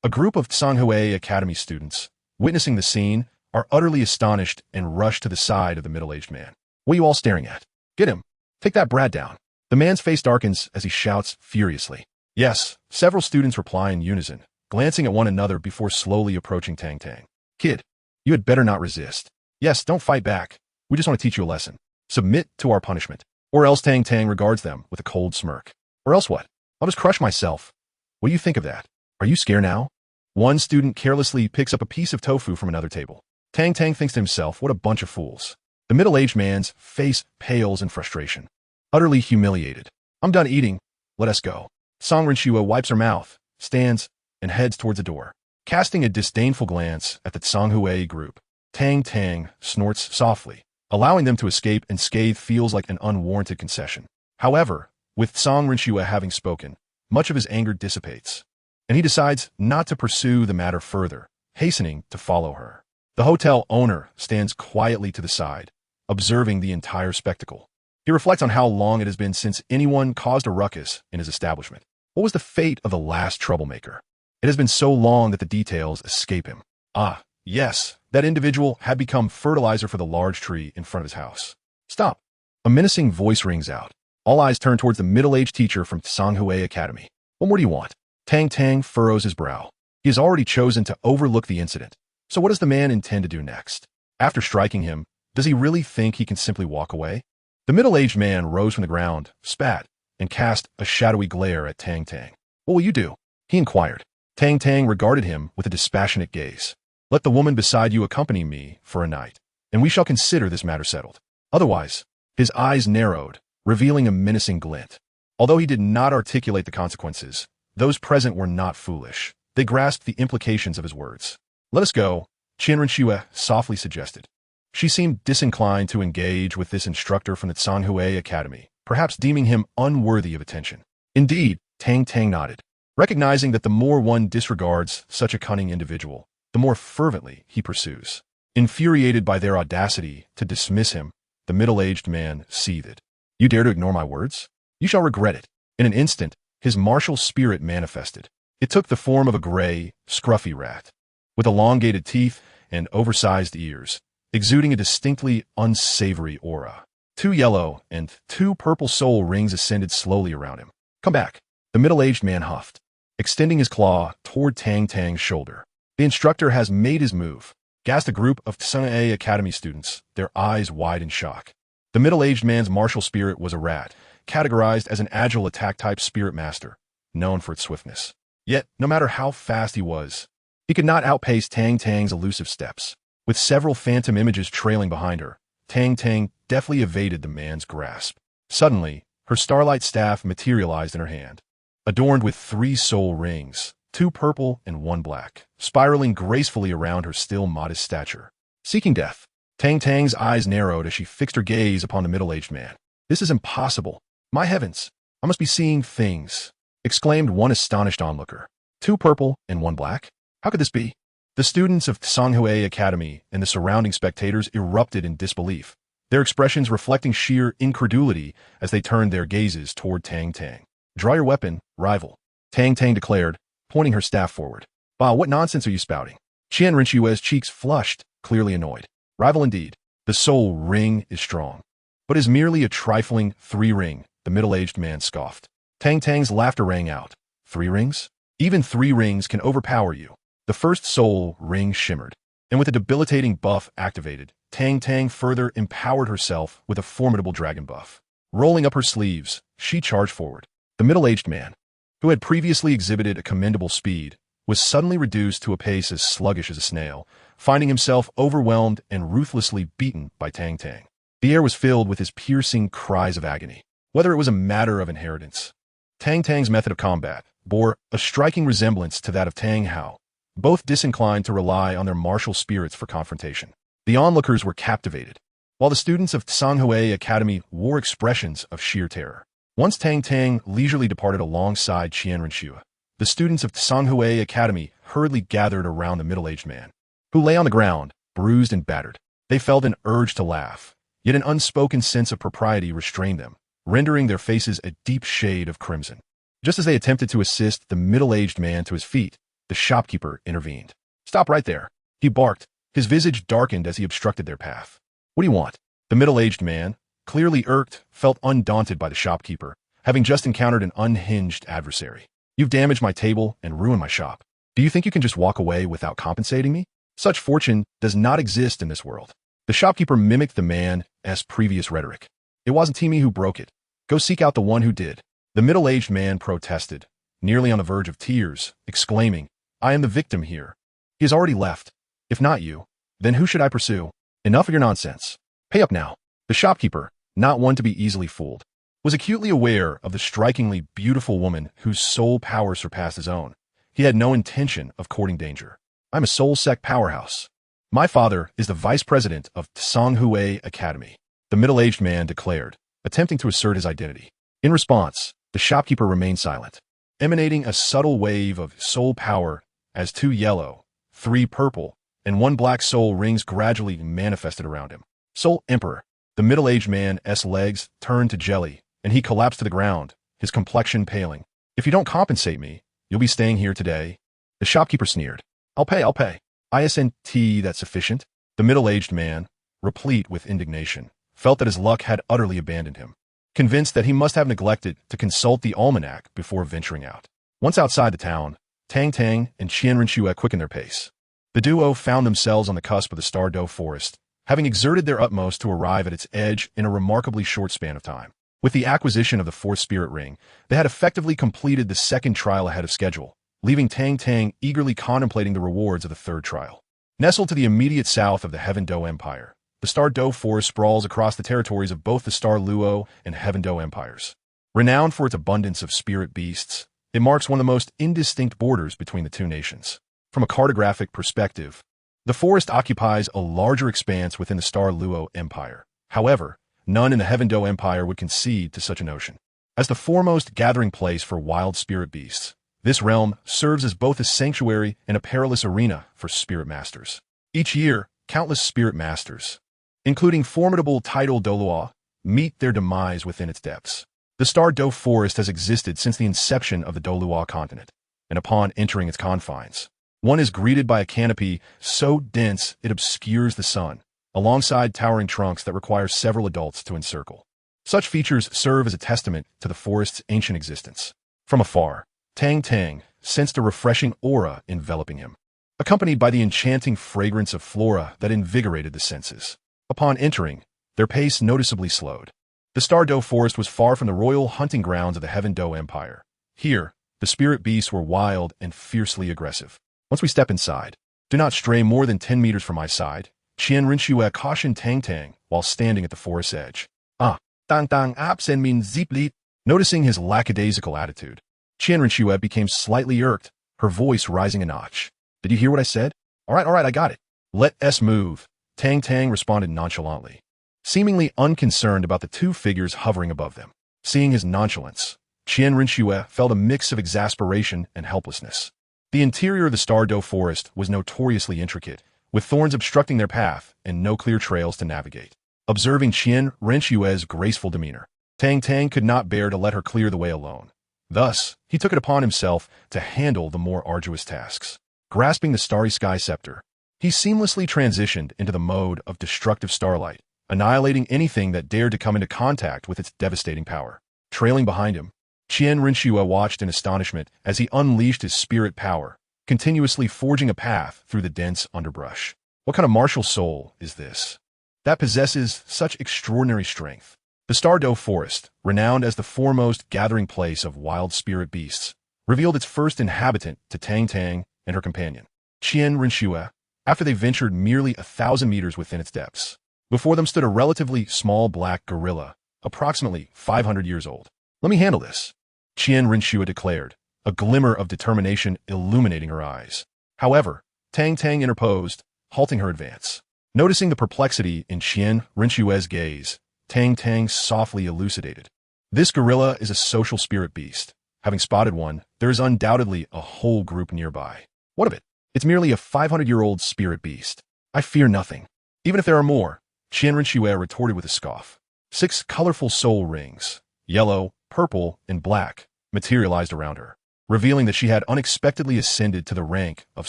A group of Sanghui Academy students, witnessing the scene, are utterly astonished and rush to the side of the middle-aged man. What are you all staring at? Get him! Take that brat down! The man's face darkens as he shouts furiously. Yes, several students reply in unison, glancing at one another before slowly approaching Tang Tang. Kid, you had better not resist. Yes, don't fight back. We just want to teach you a lesson. Submit to our punishment. Or else Tang Tang regards them with a cold smirk. Or else what? I'll just crush myself. What do you think of that? Are you scared now? One student carelessly picks up a piece of tofu from another table. Tang Tang thinks to himself, what a bunch of fools. The middle-aged man's face pales in frustration. Utterly humiliated. I'm done eating. Let us go. Tsang Renshua wipes her mouth, stands, and heads towards the door. Casting a disdainful glance at the Sanghui group, Tang Tang snorts softly, allowing them to escape, and scathe feels like an unwarranted concession. However, with Tsang Renshua having spoken, much of his anger dissipates, and he decides not to pursue the matter further, hastening to follow her. The hotel owner stands quietly to the side, observing the entire spectacle. He reflects on how long it has been since anyone caused a ruckus in his establishment. What was the fate of the last troublemaker? It has been so long that the details escape him. Ah, yes, that individual had become fertilizer for the large tree in front of his house. Stop! A menacing voice rings out. All eyes turn towards the middle-aged teacher from Sanghui Academy. What more do you want? Tang Tang furrows his brow. He has already chosen to overlook the incident. So what does the man intend to do next? After striking him, Does he really think he can simply walk away? The middle-aged man rose from the ground, spat, and cast a shadowy glare at Tang Tang. What will you do? He inquired. Tang Tang regarded him with a dispassionate gaze. Let the woman beside you accompany me for a night, and we shall consider this matter settled. Otherwise, his eyes narrowed, revealing a menacing glint. Although he did not articulate the consequences, those present were not foolish. They grasped the implications of his words. Let us go, Qianrenxue softly suggested. She seemed disinclined to engage with this instructor from the Tsanhui Academy, perhaps deeming him unworthy of attention. Indeed, Tang Tang nodded, recognizing that the more one disregards such a cunning individual, the more fervently he pursues. Infuriated by their audacity to dismiss him, the middle-aged man seethed. You dare to ignore my words? You shall regret it. In an instant, his martial spirit manifested. It took the form of a gray, scruffy rat, with elongated teeth and oversized ears, exuding a distinctly unsavory aura. 2 yellow and 2 purple soul rings ascended slowly around him. Come back, the middle-aged man huffed, extending his claw toward Tang Tang's shoulder. The instructor has made his move, gasped a group of Tsanhui Academy students, their eyes wide in shock. The middle-aged man's martial spirit was a rat, categorized as an agile attack-type spirit master, known for its swiftness. Yet, no matter how fast he was, he could not outpace Tang Tang's elusive steps. With several phantom images trailing behind her, Tang Tang deftly evaded the man's grasp. Suddenly, her starlight staff materialized in her hand, adorned with 3 soul rings, 2 purple and 1 black, spiraling gracefully around her still modest stature. Seeking death, Tang Tang's eyes narrowed as she fixed her gaze upon the middle-aged man. This is impossible. My heavens, I must be seeing things, exclaimed one astonished onlooker. 2 purple and 1 black? How could this be? The students of Tsanhui Academy and the surrounding spectators erupted in disbelief, their expressions reflecting sheer incredulity as they turned their gazes toward Tang Tang. Draw your weapon, rival, Tang Tang declared, pointing her staff forward. Bah, what nonsense are you spouting? Qianrenxue's cheeks flushed, clearly annoyed. Rival indeed. The soul ring is strong, but is merely a trifling 3 ring, the middle-aged man scoffed. Tang Tang's laughter rang out. 3 rings? Even 3 rings can overpower you. The first soul ring shimmered, and with a debilitating buff activated, Tang Tang further empowered herself with a formidable dragon buff. Rolling up her sleeves, she charged forward. The middle-aged man, who had previously exhibited a commendable speed, was suddenly reduced to a pace as sluggish as a snail, finding himself overwhelmed and ruthlessly beaten by Tang Tang. The air was filled with his piercing cries of agony. Whether it was a matter of inheritance, Tang Tang's method of combat bore a striking resemblance to that of Tang Hao, both disinclined to rely on their martial spirits for confrontation. The onlookers were captivated, while the students of Tsanhui Academy wore expressions of sheer terror. Once Tang Tang leisurely departed alongside Qianrenxue, the students of Tsanhui Academy hurriedly gathered around the middle-aged man, who lay on the ground, bruised and battered. They felt an urge to laugh, yet an unspoken sense of propriety restrained them, rendering their faces a deep shade of crimson. Just as they attempted to assist the middle-aged man to his feet, the shopkeeper intervened. Stop right there, he barked, his visage darkened as he obstructed their path. What do you want? The middle-aged man, clearly irked, felt undaunted by the shopkeeper, having just encountered an unhinged adversary. You've damaged my table and ruined my shop. Do you think you can just walk away without compensating me? Such fortune does not exist in this world. The shopkeeper mimicked the man's previous rhetoric. It wasn't Timmy who broke it. Go seek out the one who did. The middle-aged man protested, nearly on the verge of tears, exclaiming, I am the victim here. He has already left. If not you, then who should I pursue? Enough of your nonsense. Pay up now. The shopkeeper, not one to be easily fooled, was acutely aware of the strikingly beautiful woman whose soul power surpassed his own. He had no intention of courting danger. I'm a soul sect powerhouse. My father is the vice president of Tsanhui Academy, the middle-aged man declared, attempting to assert his identity. In response, the shopkeeper remained silent, emanating a subtle wave of soul power as 2 yellow, 3 purple, and 1 black soul rings gradually manifested around him. Soul Emperor. The middle-aged man's legs turned to jelly, and he collapsed to the ground, his complexion paling. If you don't compensate me, you'll be staying here today. The shopkeeper sneered. I'll pay. Isn't that sufficient? The middle-aged man, replete with indignation, felt that his luck had utterly abandoned him, convinced that he must have neglected to consult the almanac before venturing out. Once outside the town, Tang Tang and Qianrenxue quickened their pace. The duo found themselves on the cusp of the Stardow Forest, having exerted their utmost to arrive at its edge in a remarkably short span of time. With the acquisition of the fourth spirit ring, they had effectively completed the second trial ahead of schedule, leaving Tang Tang eagerly contemplating the rewards of the third trial. Nestled to the immediate south of the Heaven Do Empire, the Star Do Forest sprawls across the territories of both the Star Luo and Heaven Do empires. Renowned for its abundance of spirit beasts, it marks one of the most indistinct borders between the two nations. From a cartographic perspective, the forest occupies a larger expanse within the Star Luo Empire. However, none in the Heaven Do Empire would concede to such a notion. As the foremost gathering place for wild spirit beasts, this realm serves as both a sanctuary and a perilous arena for spirit masters. Each year, countless spirit masters, including formidable title Douluo, meet their demise within its depths. The Star Do Forest has existed since the inception of the Douluo continent, and upon entering its confines, one is greeted by a canopy so dense it obscures the sun, alongside towering trunks that require several adults to encircle. Such features serve as a testament to the forest's ancient existence. From afar, Tang Tang sensed a refreshing aura enveloping him, accompanied by the enchanting fragrance of flora that invigorated the senses. Upon entering, their pace noticeably slowed. The Star Do Forest was far from the royal hunting grounds of the Heaven Do Empire. Here, the spirit beasts were wild and fiercely aggressive. Once we step inside, do not stray more than 10 meters from my side, Qian Rinxue cautioned Tang Tang while standing at the forest's edge. Tang Tang absen min ziplit. Noticing his lackadaisical attitude, Qian Rinxue became slightly irked, her voice rising a notch. Did you hear what I said? All right, I got it. Let us move, Tang Tang responded nonchalantly, seemingly unconcerned about the two figures hovering above them. Seeing his nonchalance, Qian Rinxue felt a mix of exasperation and helplessness. The interior of the Star Do Forest was notoriously intricate, with thorns obstructing their path and no clear trails to navigate. Observing Qian Rinxue's graceful demeanor, Tang Tang could not bear to let her clear the way alone. Thus, he took it upon himself to handle the more arduous tasks. Grasping the starry sky scepter, he seamlessly transitioned into the mode of destructive starlight, annihilating anything that dared to come into contact with its devastating power. Trailing behind him, Qian Rinxue watched in astonishment as he unleashed his spirit power, continuously forging a path through the dense underbrush. What kind of martial soul is this that possesses such extraordinary strength? The Star Do Forest, renowned as the foremost gathering place of wild spirit beasts, revealed its first inhabitant to Tang Tang and her companion, Qian Rinxue, after they ventured merely 1,000 meters within its depths. Before them stood a relatively small black gorilla, approximately 500 years old. Let me handle this, Qian Rinxue declared, a glimmer of determination illuminating her eyes. However, Tang Tang interposed, halting her advance. Noticing the perplexity in Qian Rinxue's gaze, Tang Tang softly elucidated. This gorilla is a social spirit beast. Having spotted one, there is undoubtedly a whole group nearby. What of it? It's merely a 500-year-old spirit beast. I fear nothing. Even if there are more, Qian Rinxue retorted with a scoff. 6 colorful soul rings, yellow, purple, and black, materialized around her, revealing that she had unexpectedly ascended to the rank of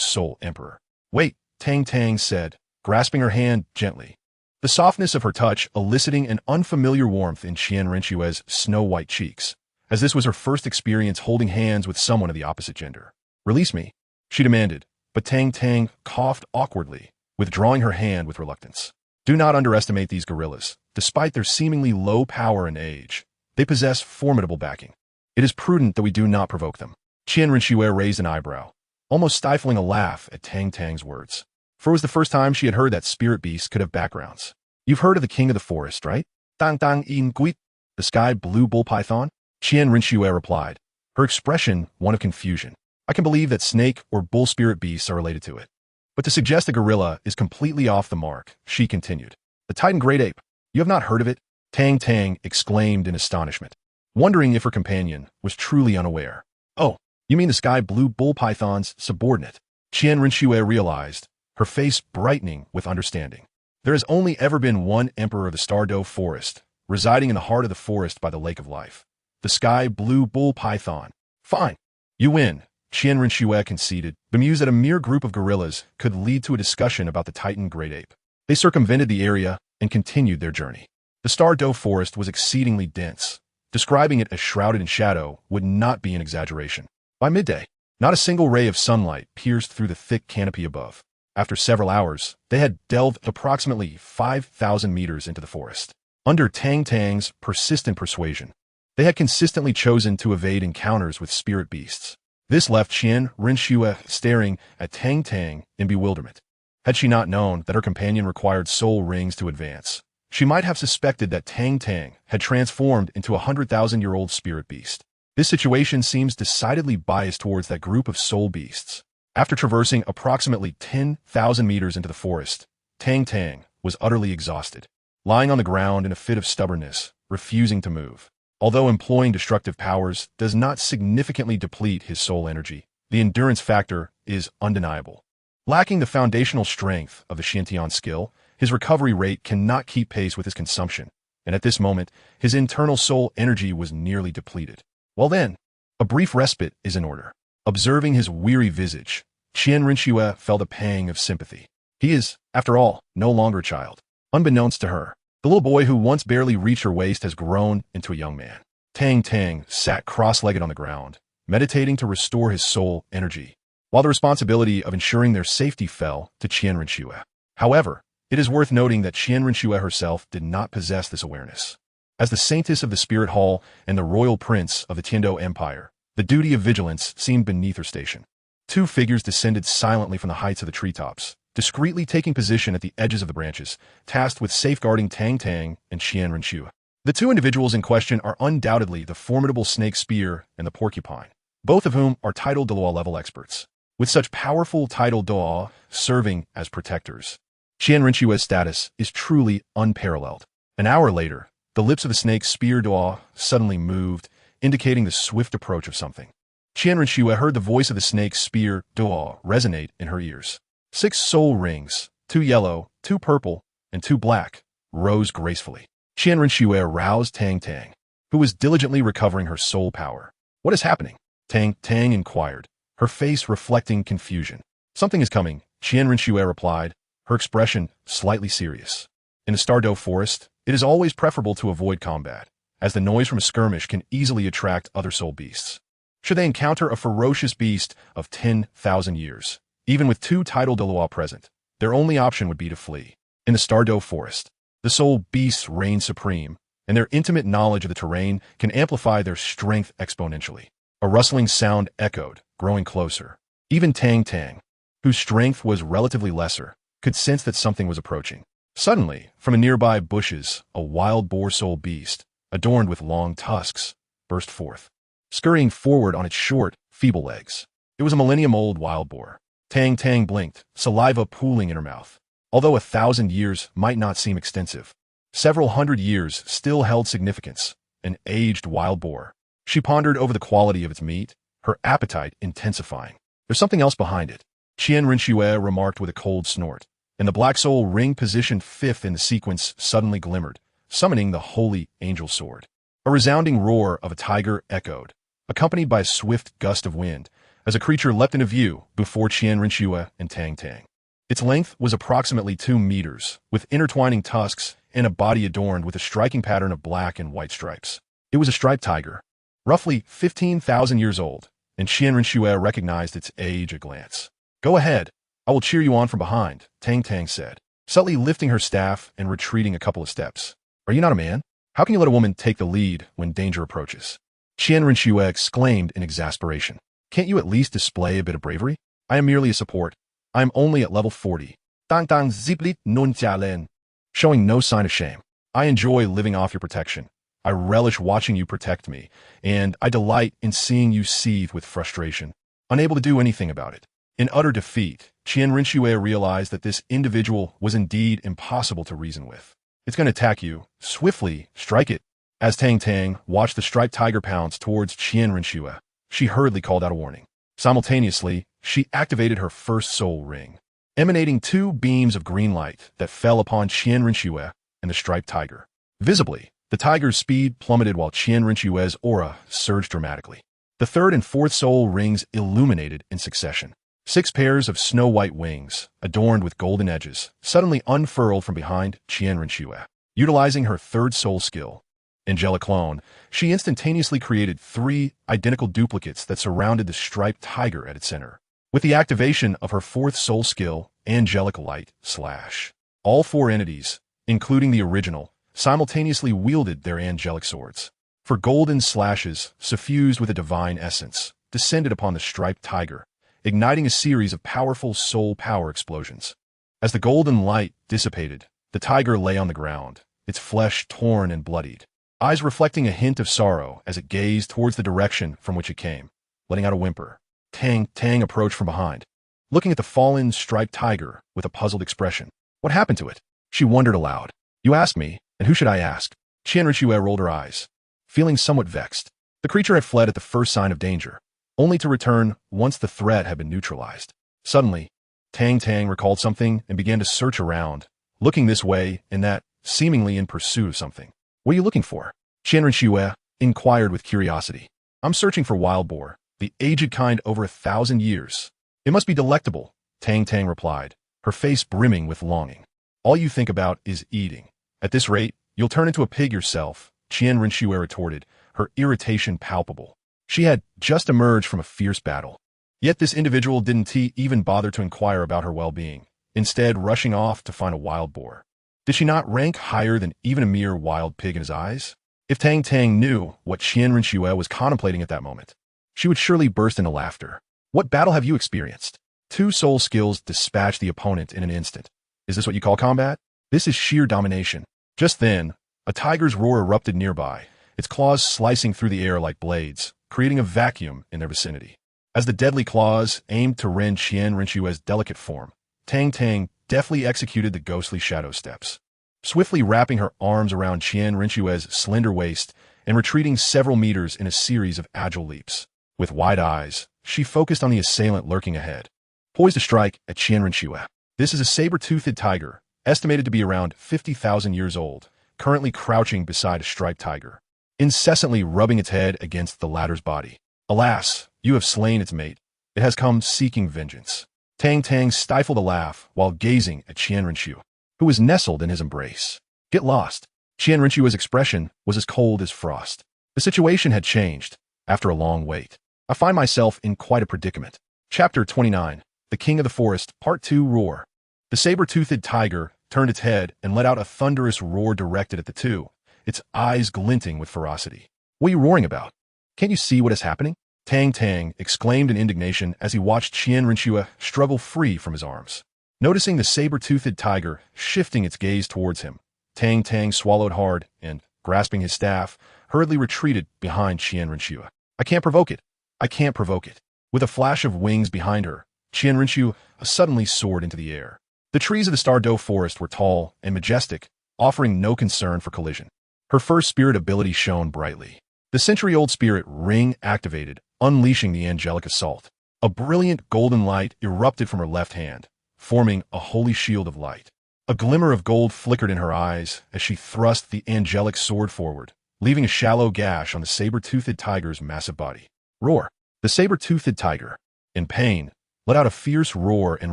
Soul Emperor. Wait, Tang Tang said, grasping her hand gently, the softness of her touch eliciting an unfamiliar warmth in Qian Rinxue's snow-white cheeks, as this was her first experience holding hands with someone of the opposite gender. Release me, she demanded, but Tang Tang coughed awkwardly, withdrawing her hand with reluctance. Do not underestimate these gorillas. Despite their seemingly low power and age, they possess formidable backing. It is prudent that we do not provoke them. Qian Rinxue raised an eyebrow, almost stifling a laugh at Tang Tang's words. For it was the first time she had heard that spirit beasts could have backgrounds. You've heard of the king of the forest, right? Tang Tang in guit, the sky blue bull python? Qian Rinxue replied, her expression one of confusion. I can believe that snake or bull spirit beasts are related to it. But to suggest a gorilla is completely off the mark, she continued. The Titan great ape. You have not heard of it? Tang Tang exclaimed in astonishment, wondering if her companion was truly unaware. Oh, you mean the sky blue bull python's subordinate? Qian Rinxue realized, her face brightening with understanding. There has only ever been one emperor of the Star Do Forest, residing in the heart of the forest by the Lake of Life. The sky blue bull python. Fine. You win, Qian Rinxue conceded, bemused that a mere group of gorillas could lead to a discussion about the Titan great ape. They circumvented the area and continued their journey. The Star Do Forest was exceedingly dense. Describing it as shrouded in shadow would not be an exaggeration. By midday, not a single ray of sunlight pierced through the thick canopy above. After several hours, they had delved approximately 5,000 meters into the forest. Under Tang Tang's persistent persuasion, they had consistently chosen to evade encounters with spirit beasts. This left Qian Rinxue staring at Tang Tang in bewilderment. Had she not known that her companion required soul rings to advance, she might have suspected that Tang Tang had transformed into a 100,000-year-old spirit beast. This situation seems decidedly biased towards that group of soul beasts. After traversing approximately 10,000 meters into the forest, Tang Tang was utterly exhausted, lying on the ground in a fit of stubbornness, refusing to move. Although employing destructive powers does not significantly deplete his soul energy, the endurance factor is undeniable. Lacking the foundational strength of the Xuantian Skill, his recovery rate cannot keep pace with his consumption, and at this moment, his internal soul energy was nearly depleted. Well then, a brief respite is in order. Observing his weary visage, Qian Rinxue felt a pang of sympathy. He is, after all, no longer a child. Unbeknownst to her, the little boy who once barely reached her waist has grown into a young man. Tang Tang sat cross-legged on the ground, meditating to restore his soul energy, while the responsibility of ensuring their safety fell to Qian Rinxue. However, it is worth noting that Qian Rinxue herself did not possess this awareness. As the saintess of the Spirit Hall and the royal prince of the Tiando Empire, the duty of vigilance seemed beneath her station. Two figures descended silently from the heights of the treetops, discreetly taking position at the edges of the branches, tasked with safeguarding Tang Tang and Qian Rinxue. The two individuals in question are undoubtedly the formidable snake spear and the porcupine, both of whom are titled Douluo level experts, with such powerful titled Douluo serving as protectors. Qian Rinxue's status is truly unparalleled. An hour later, the lips of the snake spear Douluo suddenly moved, indicating the swift approach of something. Qian Rinxue heard the voice of the snake spear Douluo resonate in her ears. 6 soul rings, 2 yellow, 2 purple, and 2 black, rose gracefully. Qian Rinxue aroused Tang Tang, who was diligently recovering her soul power. What is happening? Tang Tang inquired, her face reflecting confusion. Something is coming, Qian Rinxue replied, her expression slightly serious. In the Douluo forest, it is always preferable to avoid combat, as the noise from a skirmish can easily attract other soul beasts. Should they encounter a ferocious beast of 10,000 years, even with 2 titled Douluo present, their only option would be to flee. In the Douluo forest, the soul beasts reign supreme, and their intimate knowledge of the terrain can amplify their strength exponentially. A rustling sound echoed, growing closer. Even Tang Tang, whose strength was relatively lesser, could sense that something was approaching. Suddenly, from nearby bushes, a wild boar soul beast, adorned with long tusks, burst forth, scurrying forward on its short, feeble legs. It was a millennium-old wild boar. Tang Tang blinked, saliva pooling in her mouth. Although 1,000 years might not seem extensive, several hundred years still held significance. An aged wild boar. She pondered over the quality of its meat, her appetite intensifying. There's something else behind it, Qian Rinxue remarked with a cold snort, and the black soul ring positioned 5th in the sequence suddenly glimmered, summoning the holy angel sword. A resounding roar of a tiger echoed, accompanied by a swift gust of wind, as a creature leapt into view before Qian Rinxue and Tang Tang. Its length was approximately 2 meters, with intertwining tusks and a body adorned with a striking pattern of black and white stripes. It was a striped tiger, roughly 15,000 years old, and Qian Rinxue recognized its age at a glance. Go ahead, I will cheer you on from behind, Tang Tang said, subtly lifting her staff and retreating a couple of steps. Are you not a man? How can you let a woman take the lead when danger approaches? Qian Rinxue exclaimed in exasperation. Can't you at least display a bit of bravery? I am merely a support. I am only at level 40. Tang Tang ziplit nun jialen. Showing no sign of shame. I enjoy living off your protection. I relish watching you protect me, and I delight in seeing you seethe with frustration, unable to do anything about it. In utter defeat, Qian Rinxue realized that this individual was indeed impossible to reason with. It's going to attack you. Swiftly, strike it. As Tang Tang watched the striped tiger pounce towards Qian Rinxue, she hurriedly called out a warning. Simultaneously, she activated her first soul ring, emanating 2 beams of green light that fell upon Qian Rinxue and the striped tiger. Visibly, the tiger's speed plummeted while Qian Rinxue's aura surged dramatically. The 3rd and 4th soul rings illuminated in succession. 6 pairs of snow-white wings, adorned with golden edges, suddenly unfurled from behind Qian Rinxue. Utilizing her 3rd soul skill, Angelic Clone, she instantaneously created 3 identical duplicates that surrounded the striped tiger at its center. With the activation of her 4th soul skill, angelic light slash. All four entities, including the original, simultaneously wielded their angelic swords. For golden slashes, suffused with a divine essence, descended upon the striped tiger, igniting a series of powerful soul power explosions. As the golden light dissipated, the tiger lay on the ground, its flesh torn and bloodied, eyes reflecting a hint of sorrow as it gazed towards the direction from which it came, letting out a whimper. Tang Tang approached from behind, looking at the fallen striped tiger with a puzzled expression. What happened to it? She wondered aloud. You asked me, and who should I ask? Qianrenxue rolled her eyes, feeling somewhat vexed. The creature had fled at the first sign of danger, only to return once the threat had been neutralized. Suddenly, Tang Tang recalled something and began to search around, looking this way and that, seemingly in pursuit of something. What are you looking for? Qianrenxue inquired with curiosity. I'm searching for wild boar, the aged kind over 1,000 years. It must be delectable, Tang Tang replied, her face brimming with longing. All you think about is eating. At this rate, you'll turn into a pig yourself, Qianrenxue retorted, her irritation palpable. She had just emerged from a fierce battle. Yet this individual didn't even bother to inquire about her well-being, instead rushing off to find a wild boar. Did she not rank higher than even a mere wild pig in his eyes? If Tang Tang knew what Qianrenxue was contemplating at that moment, she would surely burst into laughter. What battle have you experienced? 2 soul skills dispatch the opponent in an instant. Is this what you call combat? This is sheer domination. Just then, a tiger's roar erupted nearby, its claws slicing through the air like blades, creating a vacuum in their vicinity. As the deadly claws aimed to rend Qianrenxue's delicate form, Tang Tang deftly executed the ghostly shadow steps, swiftly wrapping her arms around Qianrenxue's slender waist and retreating several meters in a series of agile leaps. With wide eyes, she focused on the assailant lurking ahead, poised to strike at Qianrenxue. This is a saber-toothed tiger, estimated to be around 50,000 years old, currently crouching beside a striped tiger, incessantly rubbing its head against the latter's body. Alas, you have slain its mate. It has come seeking vengeance. Tang Tang stifled a laugh while gazing at Qianrenxue, who was nestled in his embrace. Get lost. Qianrenxue's expression was as cold as frost. The situation had changed, after a long wait. I find myself in quite a predicament. Chapter 29, The King of the Forest, Part 2, Roar. The saber-toothed tiger turned its head and let out a thunderous roar directed at the two, its eyes glinting with ferocity. What are you roaring about? Can't you see what is happening? Tang Tang exclaimed in indignation as he watched Qianrenxue struggle free from his arms. Noticing the saber-toothed tiger shifting its gaze towards him, Tang Tang swallowed hard and, grasping his staff, hurriedly retreated behind Qianrenxue. I can't provoke it. I can't provoke it. With a flash of wings behind her, Qianrenxue suddenly soared into the air. The trees of the Stardow forest were tall and majestic, offering no concern for collision. Her first spirit ability shone brightly. The century-old spirit ring activated, unleashing the angelic assault. A brilliant golden light erupted from her left hand, forming a holy shield of light. A glimmer of gold flickered in her eyes as she thrust the angelic sword forward, leaving a shallow gash on the saber-toothed tiger's massive body. Roar! The saber-toothed tiger, in pain, let out a fierce roar and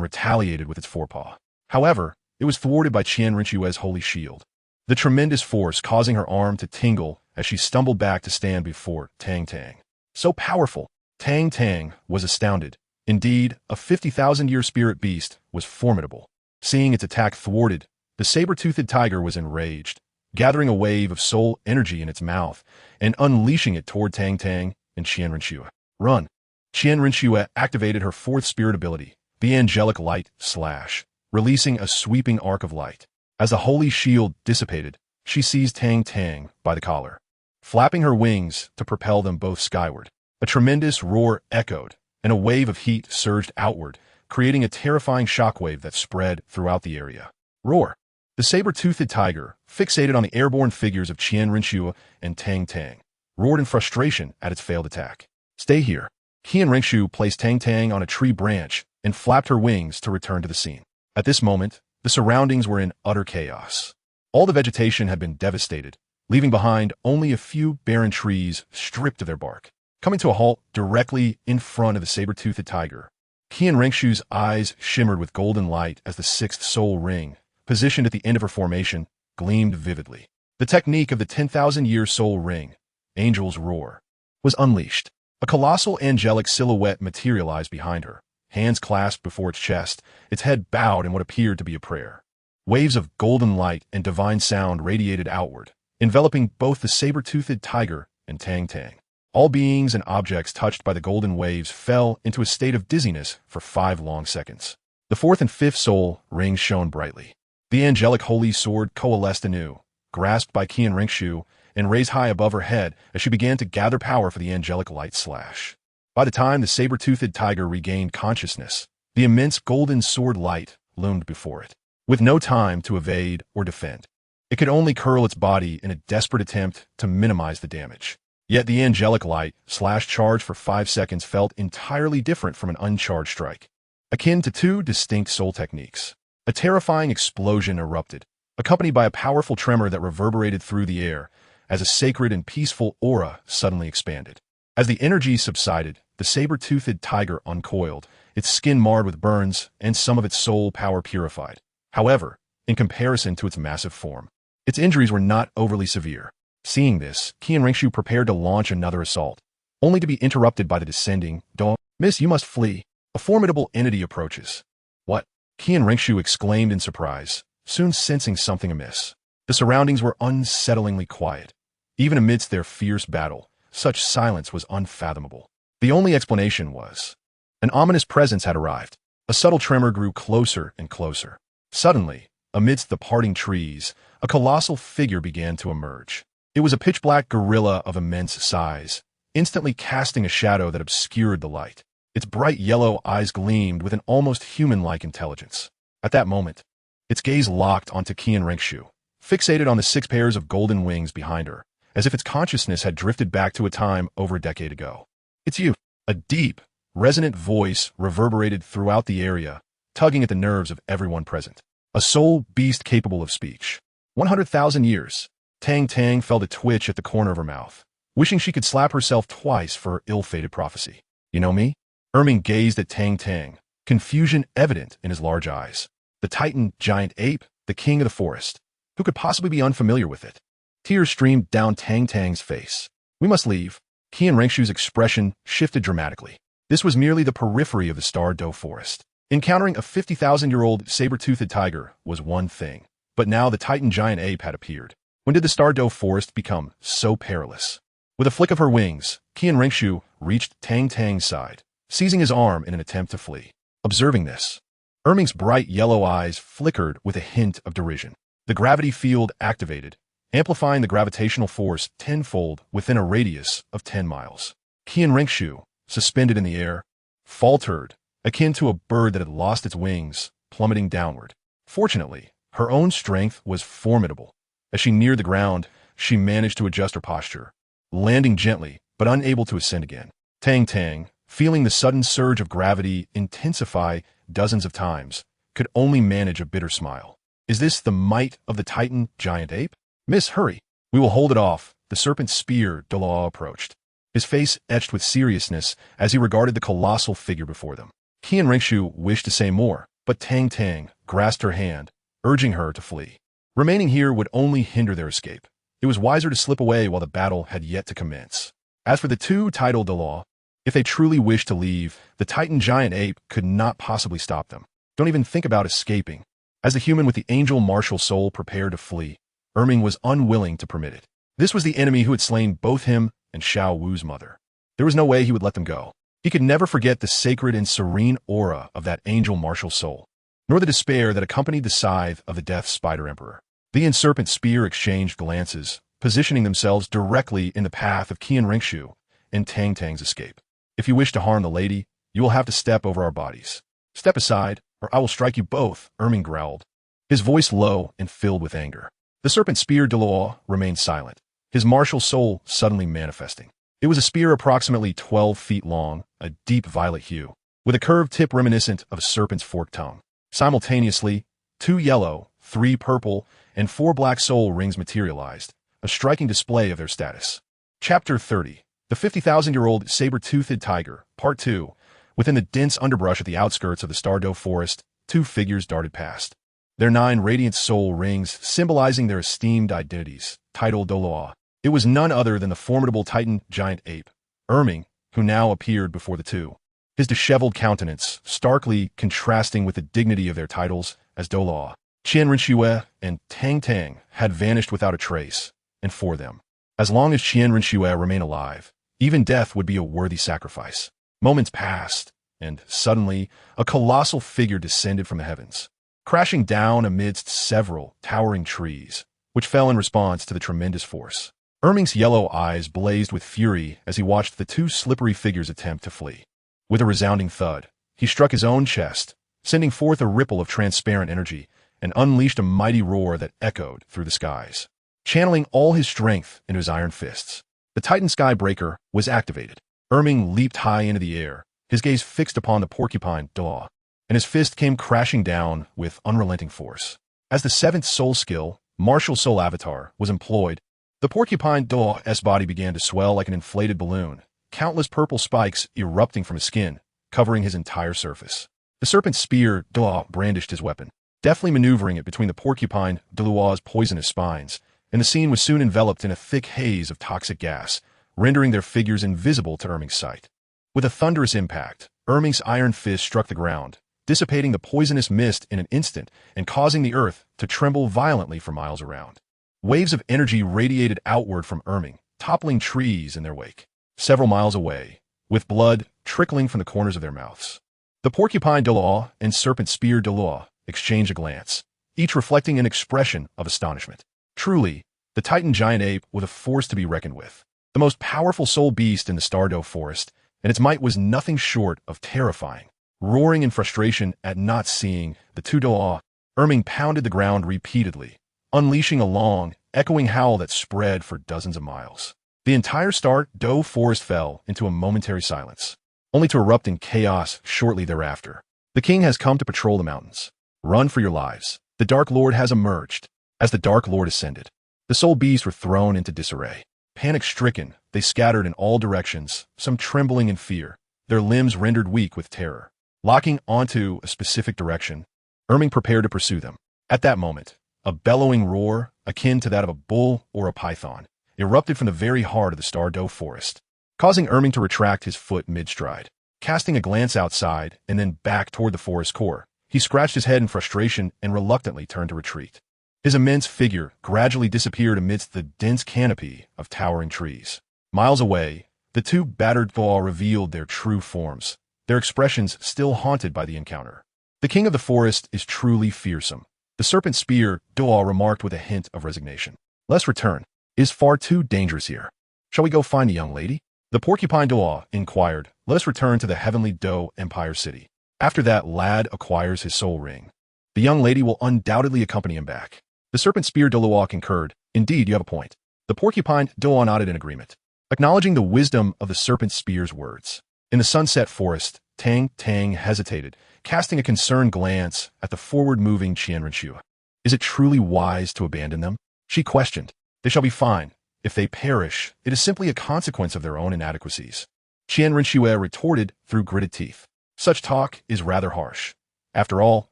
retaliated with its forepaw. However, it was thwarted by Qianrenxue's holy shield, the tremendous force causing her arm to tingle as she stumbled back to stand before Tang Tang. So powerful! Tang Tang was astounded. Indeed, a 50,000-year spirit beast was formidable. Seeing its attack thwarted, the saber-toothed tiger was enraged, gathering a wave of soul energy in its mouth and unleashing it toward Tang Tang and Qianrenxue. Run! Qianrenxue activated her fourth spirit ability, the angelic light slash, releasing a sweeping arc of light. As the holy shield dissipated, she seized Tang Tang by the collar, flapping her wings to propel them both skyward. A tremendous roar echoed, and a wave of heat surged outward, creating a terrifying shockwave that spread throughout the area. Roar! The saber-toothed tiger, fixated on the airborne figures of Qianrenxue and Tang Tang, roared in frustration at its failed attack. Stay here. Qianrenxue placed Tang Tang on a tree branch and flapped her wings to return to the scene. At this moment, the surroundings were in utter chaos. All the vegetation had been devastated, leaving behind only a few barren trees stripped of their bark. Coming to a halt directly in front of the saber-toothed tiger, Qianrenxue's eyes shimmered with golden light as the sixth soul ring, positioned at the end of her formation, gleamed vividly. The technique of the 10,000-year soul ring, Angel's Roar, was unleashed. A colossal angelic silhouette materialized behind her, hands clasped before its chest, its head bowed in what appeared to be a prayer. Waves of golden light and divine sound radiated outward, enveloping both the saber-toothed tiger and Tang Tang. All beings and objects touched by the golden waves fell into a state of dizziness for 5 long seconds. The fourth and fifth soul rings shone brightly. The angelic holy sword coalesced anew, grasped by Qian Ringshu, and raised high above her head as she began to gather power for the angelic light slash. By the time the saber-toothed tiger regained consciousness, the immense golden sword light loomed before it. With no time to evade or defend, it could only curl its body in a desperate attempt to minimize the damage. Yet the angelic light slash charge for 5 seconds felt entirely different from an uncharged strike, akin to 2 distinct soul techniques. A terrifying explosion erupted, accompanied by a powerful tremor that reverberated through the air as a sacred and peaceful aura suddenly expanded. As the energy subsided, the saber-toothed tiger uncoiled, its skin marred with burns and some of its soul power purified. However, in comparison to its massive form, its injuries were not overly severe. Seeing this, Qian Ringshu prepared to launch another assault, only to be interrupted by the descending Douluo. "Miss, you must flee. A formidable entity approaches." "What?" Qian Ringshu exclaimed in surprise, soon sensing something amiss. The surroundings were unsettlingly quiet. Even amidst their fierce battle, such silence was unfathomable. The only explanation was an ominous presence had arrived. A subtle tremor grew closer and closer. Suddenly, amidst the parting trees, a colossal figure began to emerge. It was a pitch-black gorilla of immense size, instantly casting a shadow that obscured the light. Its bright yellow eyes gleamed with an almost human-like intelligence. At that moment, its gaze locked onto Qian Ringshu, fixated on the 6 pairs of golden wings behind her, as if its consciousness had drifted back to a time over a decade ago. "It's you." A deep, resonant voice reverberated throughout the area, tugging at the nerves of everyone present. A soul beast capable of speech. 100,000 years. Tang Tang felt a twitch at the corner of her mouth, wishing she could slap herself twice for her ill-fated prophecy. "You know me?" Erming gazed at Tang Tang, confusion evident in his large eyes. The Titan giant ape, the king of the forest. Who could possibly be unfamiliar with it? Tears streamed down Tang Tang's face. "We must leave." Qian Ringshu's expression shifted dramatically. This was merely the periphery of the Douluo forest. Encountering a 50,000-year-old saber-toothed tiger was one thing, but now the Titan giant ape had appeared. When did the Douluo forest become so perilous? With a flick of her wings, Qian Ringshu reached Tang Tang's side, seizing his arm in an attempt to flee. Observing this, Erming's bright yellow eyes flickered with a hint of derision. The gravity field activated, amplifying the gravitational force tenfold within a radius of 10 miles. Qian Ringshu, suspended in the air, faltered, akin to a bird that had lost its wings, plummeting downward. Fortunately, her own strength was formidable. As she neared the ground, she managed to adjust her posture, landing gently but unable to ascend again. Tang Tang, feeling the sudden surge of gravity intensify dozens of times, could only manage a bitter smile. "Is this the might of the Titan giant ape?" "Miss, hurry. We will hold it off." The serpent spear Douluo approached, his face etched with seriousness as he regarded the colossal figure before them. Qian Ringshu wished to say more, but Tang Tang grasped her hand, urging her to flee. Remaining here would only hinder their escape. It was wiser to slip away while the battle had yet to commence. As for the 2 titled Douluo, if they truly wished to leave, the Titan giant ape could not possibly stop them. Don't even think about escaping. As the human with the angel martial soul prepared to flee, Erming was unwilling to permit it. This was the enemy who had slain both him and Xiao Wu's mother. There was no way he would let them go. He could never forget the sacred and serene aura of that angel martial soul, nor the despair that accompanied the scythe of the Death Spider Emperor. The and serpent spear exchanged glances, positioning themselves directly in the path of Qian Ringshu and Tang Tang's escape. "If you wish to harm the lady, you will have to step over our bodies. Step aside, or I will strike you both," Erming growled, his voice low and filled with anger. The serpent spear Douluo remained silent, his martial soul suddenly manifesting. It was a spear approximately 12 feet long, a deep violet hue, with a curved tip reminiscent of a serpent's forked tongue. Simultaneously, 2 yellow, 3 purple, and 4 black soul rings materialized, a striking display of their status. Chapter 30. The 50,000-year-old saber-toothed tiger, Part 2. Within the dense underbrush at the outskirts of the Douluo forest, 2 figures darted past. Their 9 radiant soul rings symbolizing their esteemed identities, titled Douluo. It was none other than the formidable Titan giant ape, Erming, who now appeared before the 2. his disheveled countenance starkly contrasting with the dignity of their titles as Douluo. Qian Rinxue and Tang Tang had vanished without a trace, and for them, as long as Qian Rinxue remained alive, even death would be a worthy sacrifice. Moments passed, and suddenly, a colossal figure descended from the heavens, crashing down amidst several towering trees, which fell in response to the tremendous force. Erming's yellow eyes blazed with fury as he watched the two slippery figures attempt to flee. With a resounding thud, he struck his own chest, sending forth a ripple of transparent energy, and unleashed a mighty roar that echoed through the skies. Channeling all his strength into his iron fists, the Titan Sky Breaker was activated. Erming leaped high into the air, his gaze fixed upon the porcupine Douluo, and his fist came crashing down with unrelenting force. As the seventh soul skill, Martial Soul Avatar, was employed, the porcupine Douluo's body began to swell like an inflated balloon, countless purple spikes erupting from his skin, covering his entire surface. The serpent spear Douluo brandished his weapon, deftly maneuvering it between the porcupine Douluo's poisonous spines, and the scene was soon enveloped in a thick haze of toxic gas, rendering their figures invisible to Erming's sight. With a thunderous impact, Erming's iron fist struck the ground, dissipating the poisonous mist in an instant and causing the earth to tremble violently for miles around. Waves of energy radiated outward from Erming, toppling trees in their wake. Several miles away, with blood trickling from the corners of their mouths, the porcupine Douluo and serpent spear Douluo exchanged a glance, each reflecting an expression of astonishment. Truly, the Titan giant ape was a force to be reckoned with, the most powerful soul beast in the Douluo forest, and its might was nothing short of terrifying. Roaring in frustration at not seeing the two Douluo, Erming pounded the ground repeatedly, unleashing a long, echoing howl that spread for dozens of miles. The entire Douluo forest fell into a momentary silence, only to erupt in chaos shortly thereafter. The king has come to patrol the mountains. Run for your lives. The Dark Lord has emerged. As the Dark Lord ascended, the soul beasts were thrown into disarray. Panic-stricken, they scattered in all directions, some trembling in fear, their limbs rendered weak with terror. Locking onto a specific direction, Erming prepared to pursue them. At that moment, a bellowing roar, akin to that of a bull or a python, erupted from the very heart of the Douluo forest, causing Erming to retract his foot mid-stride. Casting a glance outside and then back toward the forest core, he scratched his head in frustration and reluctantly turned to retreat. His immense figure gradually disappeared amidst the dense canopy of towering trees. Miles away, the two battered Douluo revealed their true forms, their expressions still haunted by the encounter. The king of the forest is truly fearsome, the serpent spear Douluo remarked with a hint of resignation. Let's return. It is far too dangerous here. Shall we go find a young lady? The porcupine Douluo inquired. Let us return to the heavenly Do Empire City. After that lad acquires his soul ring, the young lady will undoubtedly accompany him back. The serpent spear Douluo concurred. Indeed, you have a point. The porcupine Douluo nodded in agreement, acknowledging the wisdom of the serpent spear's words. In the sunset forest, Tang Tang hesitated, casting a concerned glance at the forward-moving Qian Rinxue. Is it truly wise to abandon them? She questioned. They shall be fine. If they perish, it is simply a consequence of their own inadequacies. Qian Rinxue retorted through gritted teeth. Such talk is rather harsh. After all,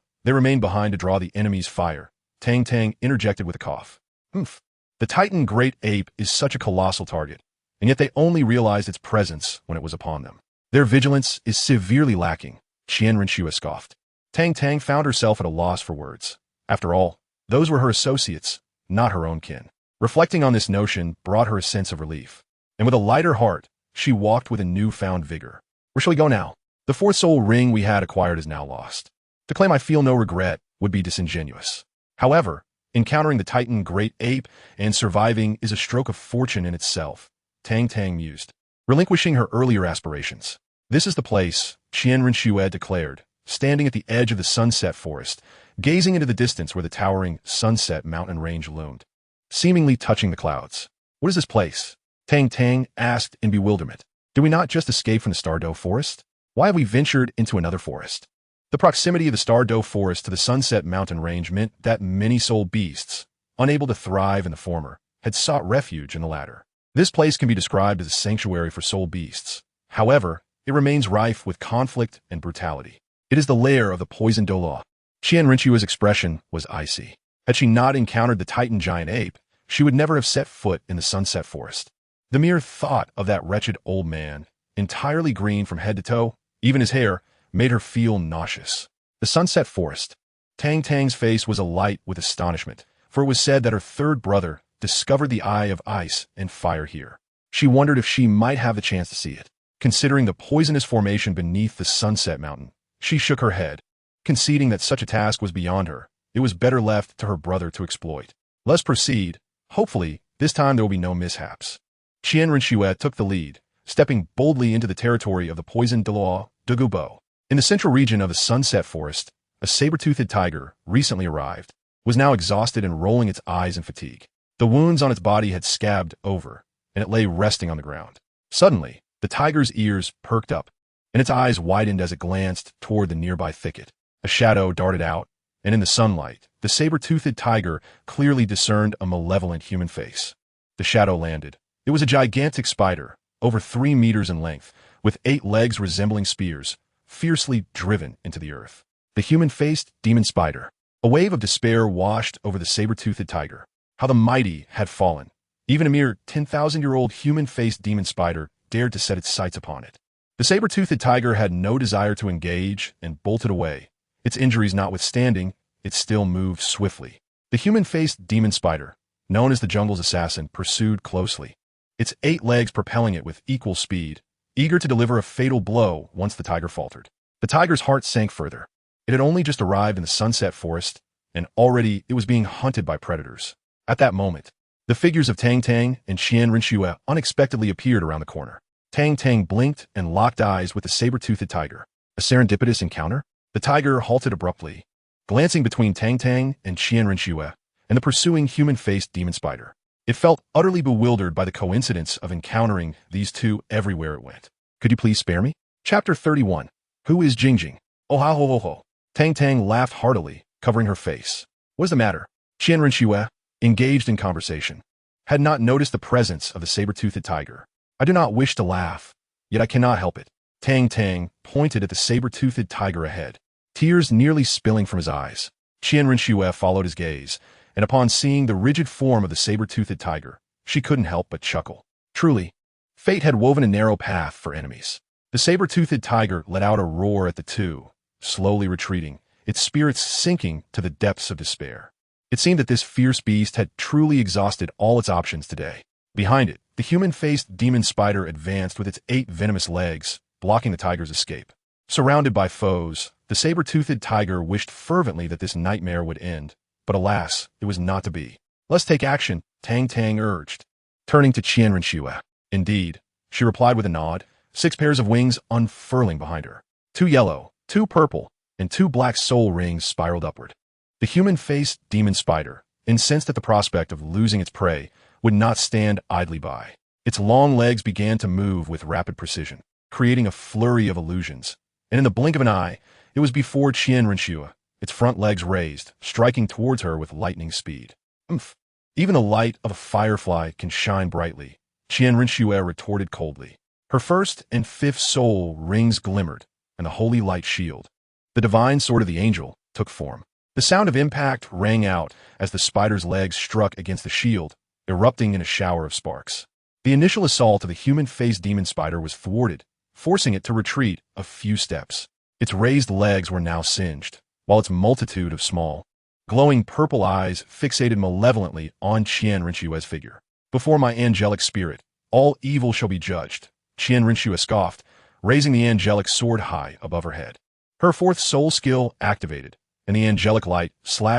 they remain behind to draw the enemy's fire. Tang Tang interjected with a cough. Oomph. The Titan Great Ape is such a colossal target, and yet they only realized its presence when it was upon them. Their vigilance is severely lacking, Qian Rinxue scoffed. Tang Tang found herself at a loss for words. After all, those were her associates, not her own kin. Reflecting on this notion brought her a sense of relief, and with a lighter heart, she walked with a newfound vigor. Where shall we go now? The fourth soul ring we had acquired is now lost. To claim I feel no regret would be disingenuous. However, encountering the Titan Great Ape and surviving is a stroke of fortune in itself, Tang Tang mused, relinquishing her earlier aspirations. This is the place, Qian Rinxue declared, standing at the edge of the sunset forest, gazing into the distance where the towering sunset mountain range loomed, seemingly touching the clouds. What is this place? Tang Tang asked in bewilderment. Did we not just escape from the Douluo forest? Why have we ventured into another forest? The proximity of the Douluo forest to the sunset mountain range meant that many soul beasts, unable to thrive in the former, had sought refuge in the latter. This place can be described as a sanctuary for soul beasts. However, it remains rife with conflict and brutality. It is the lair of the poisoned Douluo. Qian Rinxue's expression was icy. Had she not encountered the Titan giant ape, she would never have set foot in the sunset forest. The mere thought of that wretched old man, entirely green from head to toe, Even his hair made her feel nauseous. The sunset forest. Tang Tang's face was alight with astonishment, for it was said that her third brother discovered the eye of ice and fire here. She wondered if she might have the chance to see it. Considering the poisonous formation beneath the Sunset Mountain, she shook her head, conceding that such a task was beyond her. It was better left to her brother to exploit. Let's proceed. Hopefully, this time there will be no mishaps. Qian Rinxue took the lead, stepping boldly into the territory of the poisoned Douluo. In the central region of the Sunset Forest, a saber-toothed tiger, recently arrived, was now exhausted and rolling its eyes in fatigue. The wounds on its body had scabbed over, and it lay resting on the ground. Suddenly, the tiger's ears perked up, and its eyes widened as it glanced toward the nearby thicket. A shadow darted out, and in the sunlight, the saber-toothed tiger clearly discerned a malevolent human face. The shadow landed. It was a gigantic spider, over 3 meters in length, with 8 legs resembling spears, fiercely driven into the earth. The human-faced demon spider. A wave of despair washed over the saber-toothed tiger. How the mighty had fallen. Even a mere 10,000-year-old human-faced demon spider dared to set its sights upon it. The saber-toothed tiger had no desire to engage and bolted away. Its injuries notwithstanding, it still moved swiftly. The human-faced demon spider, known as the jungle's assassin, pursued closely, its 8 legs propelling it with equal speed, eager to deliver a fatal blow once the tiger faltered. The tiger's heart sank further. It had only just arrived in the Sunset Forest, and already it was being hunted by predators. At that moment, the figures of Tang Tang and Qian Rinxue unexpectedly appeared around the corner. Tang Tang blinked and locked eyes with the saber-toothed tiger. A serendipitous encounter? The tiger halted abruptly, glancing between Tang Tang and Qian Rinxue and the pursuing human-faced demon spider. It felt utterly bewildered by the coincidence of encountering these two everywhere it went. Could you please spare me? Chapter 31. Who is Jingjing? Oh ha ho ho ho. Tang Tang laughed heartily, covering her face. What is the matter? Qian Rinxue, engaged in conversation, had not noticed the presence of the saber-toothed tiger. I do not wish to laugh, yet I cannot help it. Tang Tang pointed at the saber-toothed tiger ahead, tears nearly spilling from his eyes. Qian Rinxue followed his gaze, and upon seeing the rigid form of the saber-toothed tiger, she couldn't help but chuckle. Truly, fate had woven a narrow path for enemies. The saber-toothed tiger let out a roar at the two, slowly retreating, its spirits sinking to the depths of despair. It seemed that this fierce beast had truly exhausted all its options today. Behind it, the human-faced demon spider advanced with its 8 venomous legs, blocking the tiger's escape. Surrounded by foes, the saber-toothed tiger wished fervently that this nightmare would end, but alas, it was not to be. Let's take action, Tang Tang urged, turning to Qian Rinxue. Indeed, she replied with a nod, 6 pairs of wings unfurling behind her. 2 yellow, 2 purple, and 2 black soul rings spiraled upward. The human-faced demon spider, incensed at the prospect of losing its prey, would not stand idly by. Its long legs began to move with rapid precision, creating a flurry of illusions, and in the blink of an eye, it was before Qian Rinxue, its front legs raised, striking towards her with lightning speed. Umph! Even the light of a firefly can shine brightly, Qian Rinxue retorted coldly. Her 1st and 5th soul rings glimmered, and the holy light shield, the divine sword of the angel, took form. The sound of impact rang out as the spider's legs struck against the shield, erupting in a shower of sparks. The initial assault of the human-faced demon spider was thwarted, forcing it to retreat a few steps. Its raised legs were now singed, while its multitude of small, glowing purple eyes fixated malevolently on Qian Rinxue's figure. Before my angelic spirit, all evil shall be judged, Qian Rinxue scoffed, raising the angelic sword high above her head. Her 4th soul skill activated, and the angelic light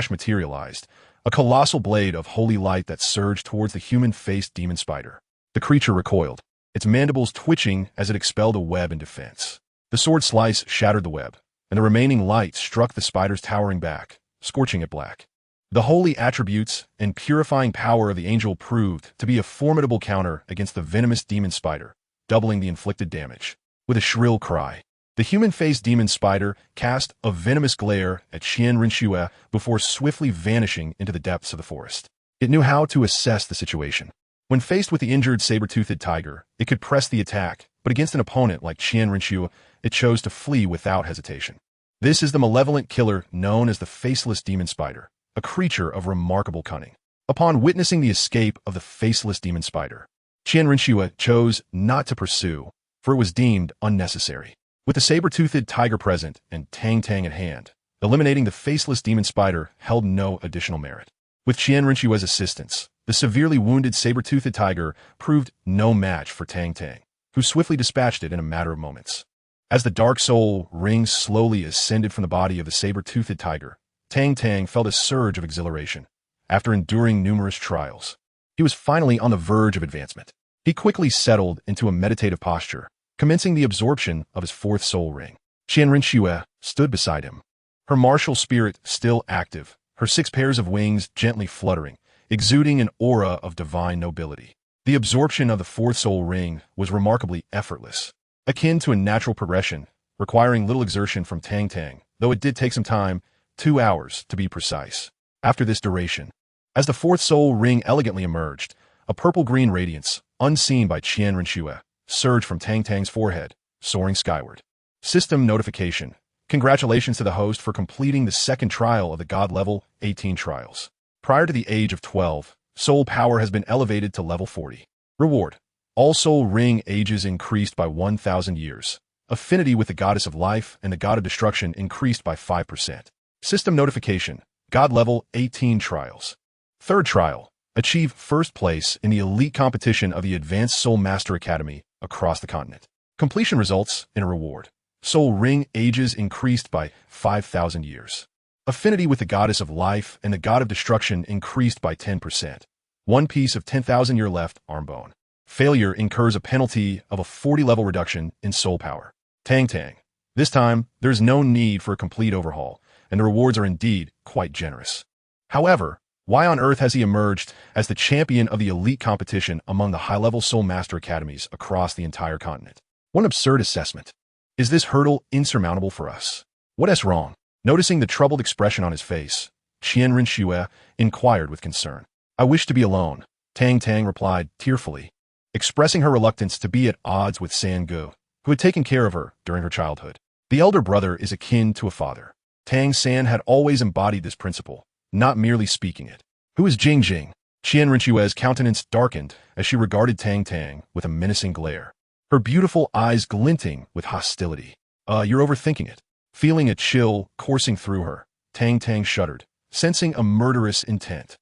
materialized, a colossal blade of holy light that surged towards the human-faced demon spider. The creature recoiled, its mandibles twitching as it expelled a web in defense. The sword slice shattered the web, and the remaining light struck the spider's towering back, scorching it black. The holy attributes and purifying power of the angel proved to be a formidable counter against the venomous demon spider, doubling the inflicted damage. With a shrill cry, the human-faced demon spider cast a venomous glare at Qian Rinxue before swiftly vanishing into the depths of the forest. It knew how to assess the situation. When faced with the injured saber-toothed tiger, it could press the attack, but against an opponent like Qian Rinxue, it chose to flee without hesitation. This is the malevolent killer known as the Faceless Demon Spider, a creature of remarkable cunning. Upon witnessing the escape of the Faceless Demon Spider, Qian Rinxue chose not to pursue, for it was deemed unnecessary. With the saber-toothed tiger present and Tang Tang at hand, eliminating the faceless demon spider held no additional merit. With Qian Rinxue's assistance, the severely wounded saber-toothed tiger proved no match for Tang Tang, who swiftly dispatched it in a matter of moments. As the dark soul ring slowly ascended from the body of the saber-toothed tiger, Tang Tang felt a surge of exhilaration. After enduring numerous trials, he was finally on the verge of advancement. He quickly settled into a meditative posture, commencing the absorption of his fourth soul ring. Qian Rinxue stood beside him, her martial spirit still active, her 6 pairs of wings gently fluttering, exuding an aura of divine nobility. The absorption of the fourth soul ring was remarkably effortless, akin to a natural progression, requiring little exertion from Tang Tang, though it did take some time, 2 hours to be precise. After this duration, as the fourth soul ring elegantly emerged, a purple-green radiance, unseen by Qian Rinxue, surged from Tang Tang's forehead, soaring skyward. System notification. Congratulations to the host for completing the second trial of the God Level 18 trials. Prior to the age of 12, soul power has been elevated to level 40. Reward. All soul ring ages increased by 1,000 years. Affinity with the goddess of life and the god of destruction increased by 5%. System notification. God Level 18 trials. Third trial. Achieve first place in the elite competition of the Advanced Soul Master Academy across the continent. Completion results in a reward. Soul ring ages increased by 5,000 years. Affinity with the goddess of life and the god of destruction increased by 10%. 1 piece of 10,000-year left arm bone. Failure incurs a penalty of a 40-level reduction in soul power. Tang Tang. This time, there's no need for a complete overhaul, and the rewards are indeed quite generous. However, why on earth has he emerged as the champion of the elite competition among the high-level Soul Master Academies across the entire continent? What an absurd assessment. Is this hurdle insurmountable for us? What is wrong? Noticing the troubled expression on his face, Qian Rinxue inquired with concern. I wish to be alone, Tang Tang replied tearfully, expressing her reluctance to be at odds with San Gu, who had taken care of her during her childhood. The elder brother is akin to a father. Tang San had always embodied this principle, not merely speaking it. Who is Jing Jing? Qian Rinxue's countenance darkened as she regarded Tang Tang with a menacing glare, her beautiful eyes glinting with hostility. You're overthinking it. Feeling a chill coursing through her, Tang Tang shuddered, sensing a murderous intent.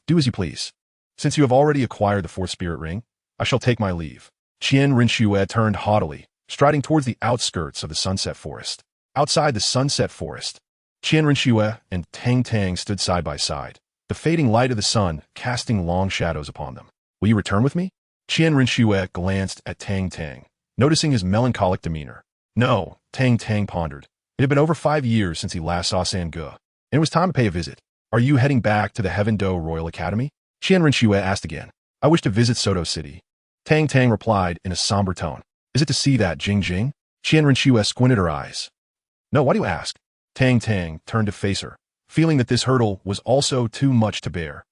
Do as you please. Since you have already acquired the fourth spirit ring, I shall take my leave. Qian Rinxue turned haughtily, striding towards the outskirts of the Sunset Forest. Outside the Sunset Forest, Qian Rinxue and Tang Tang stood side by side, the fading light of the sun casting long shadows upon them. Will you return with me? Qian Rinxue glanced at Tang Tang, noticing his melancholic demeanor. No, Tang Tang pondered. It had been over 5 years since he last saw San Gu, and it was time to pay a visit. Are you heading back to the Heaven Do Royal Academy? Qian Rinxue asked again. I wish to visit Soto City. Tang Tang replied in a somber tone. Is it to see that Jing Jing? Qian Rinxue squinted her eyes. No, why do you ask? Tang Tang turned to face her, feeling that this hurdle was also too much to bear.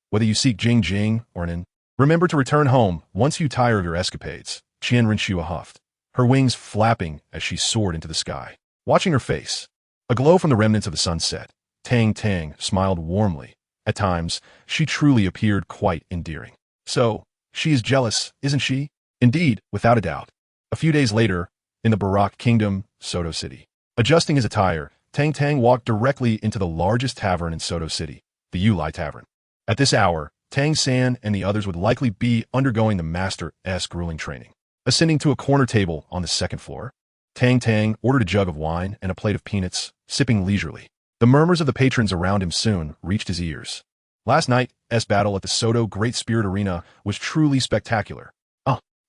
Whether you seek Jing Jing or an inn. Remember to return home once you tire of your escapades, Qian Rinxue huffed, her wings flapping as she soared into the sky. Watching her face, aglow from the remnants of the sunset, Tang Tang smiled warmly. At times, she truly appeared quite endearing. So, she is jealous, isn't she? Indeed, without a doubt. A few days later, in the Barak Kingdom, Soto City. Adjusting his attire, Tang Tang walked directly into the largest tavern in Soto City, the Yulai Tavern. At this hour, Tang San and the others would likely be undergoing the Master-esque grueling training. Ascending to a corner table on the second floor, Tang Tang ordered a jug of wine and a plate of peanuts, sipping leisurely. The murmurs of the patrons around him soon reached his ears. Last night's battle at the Soto Great Spirit Arena was truly spectacular.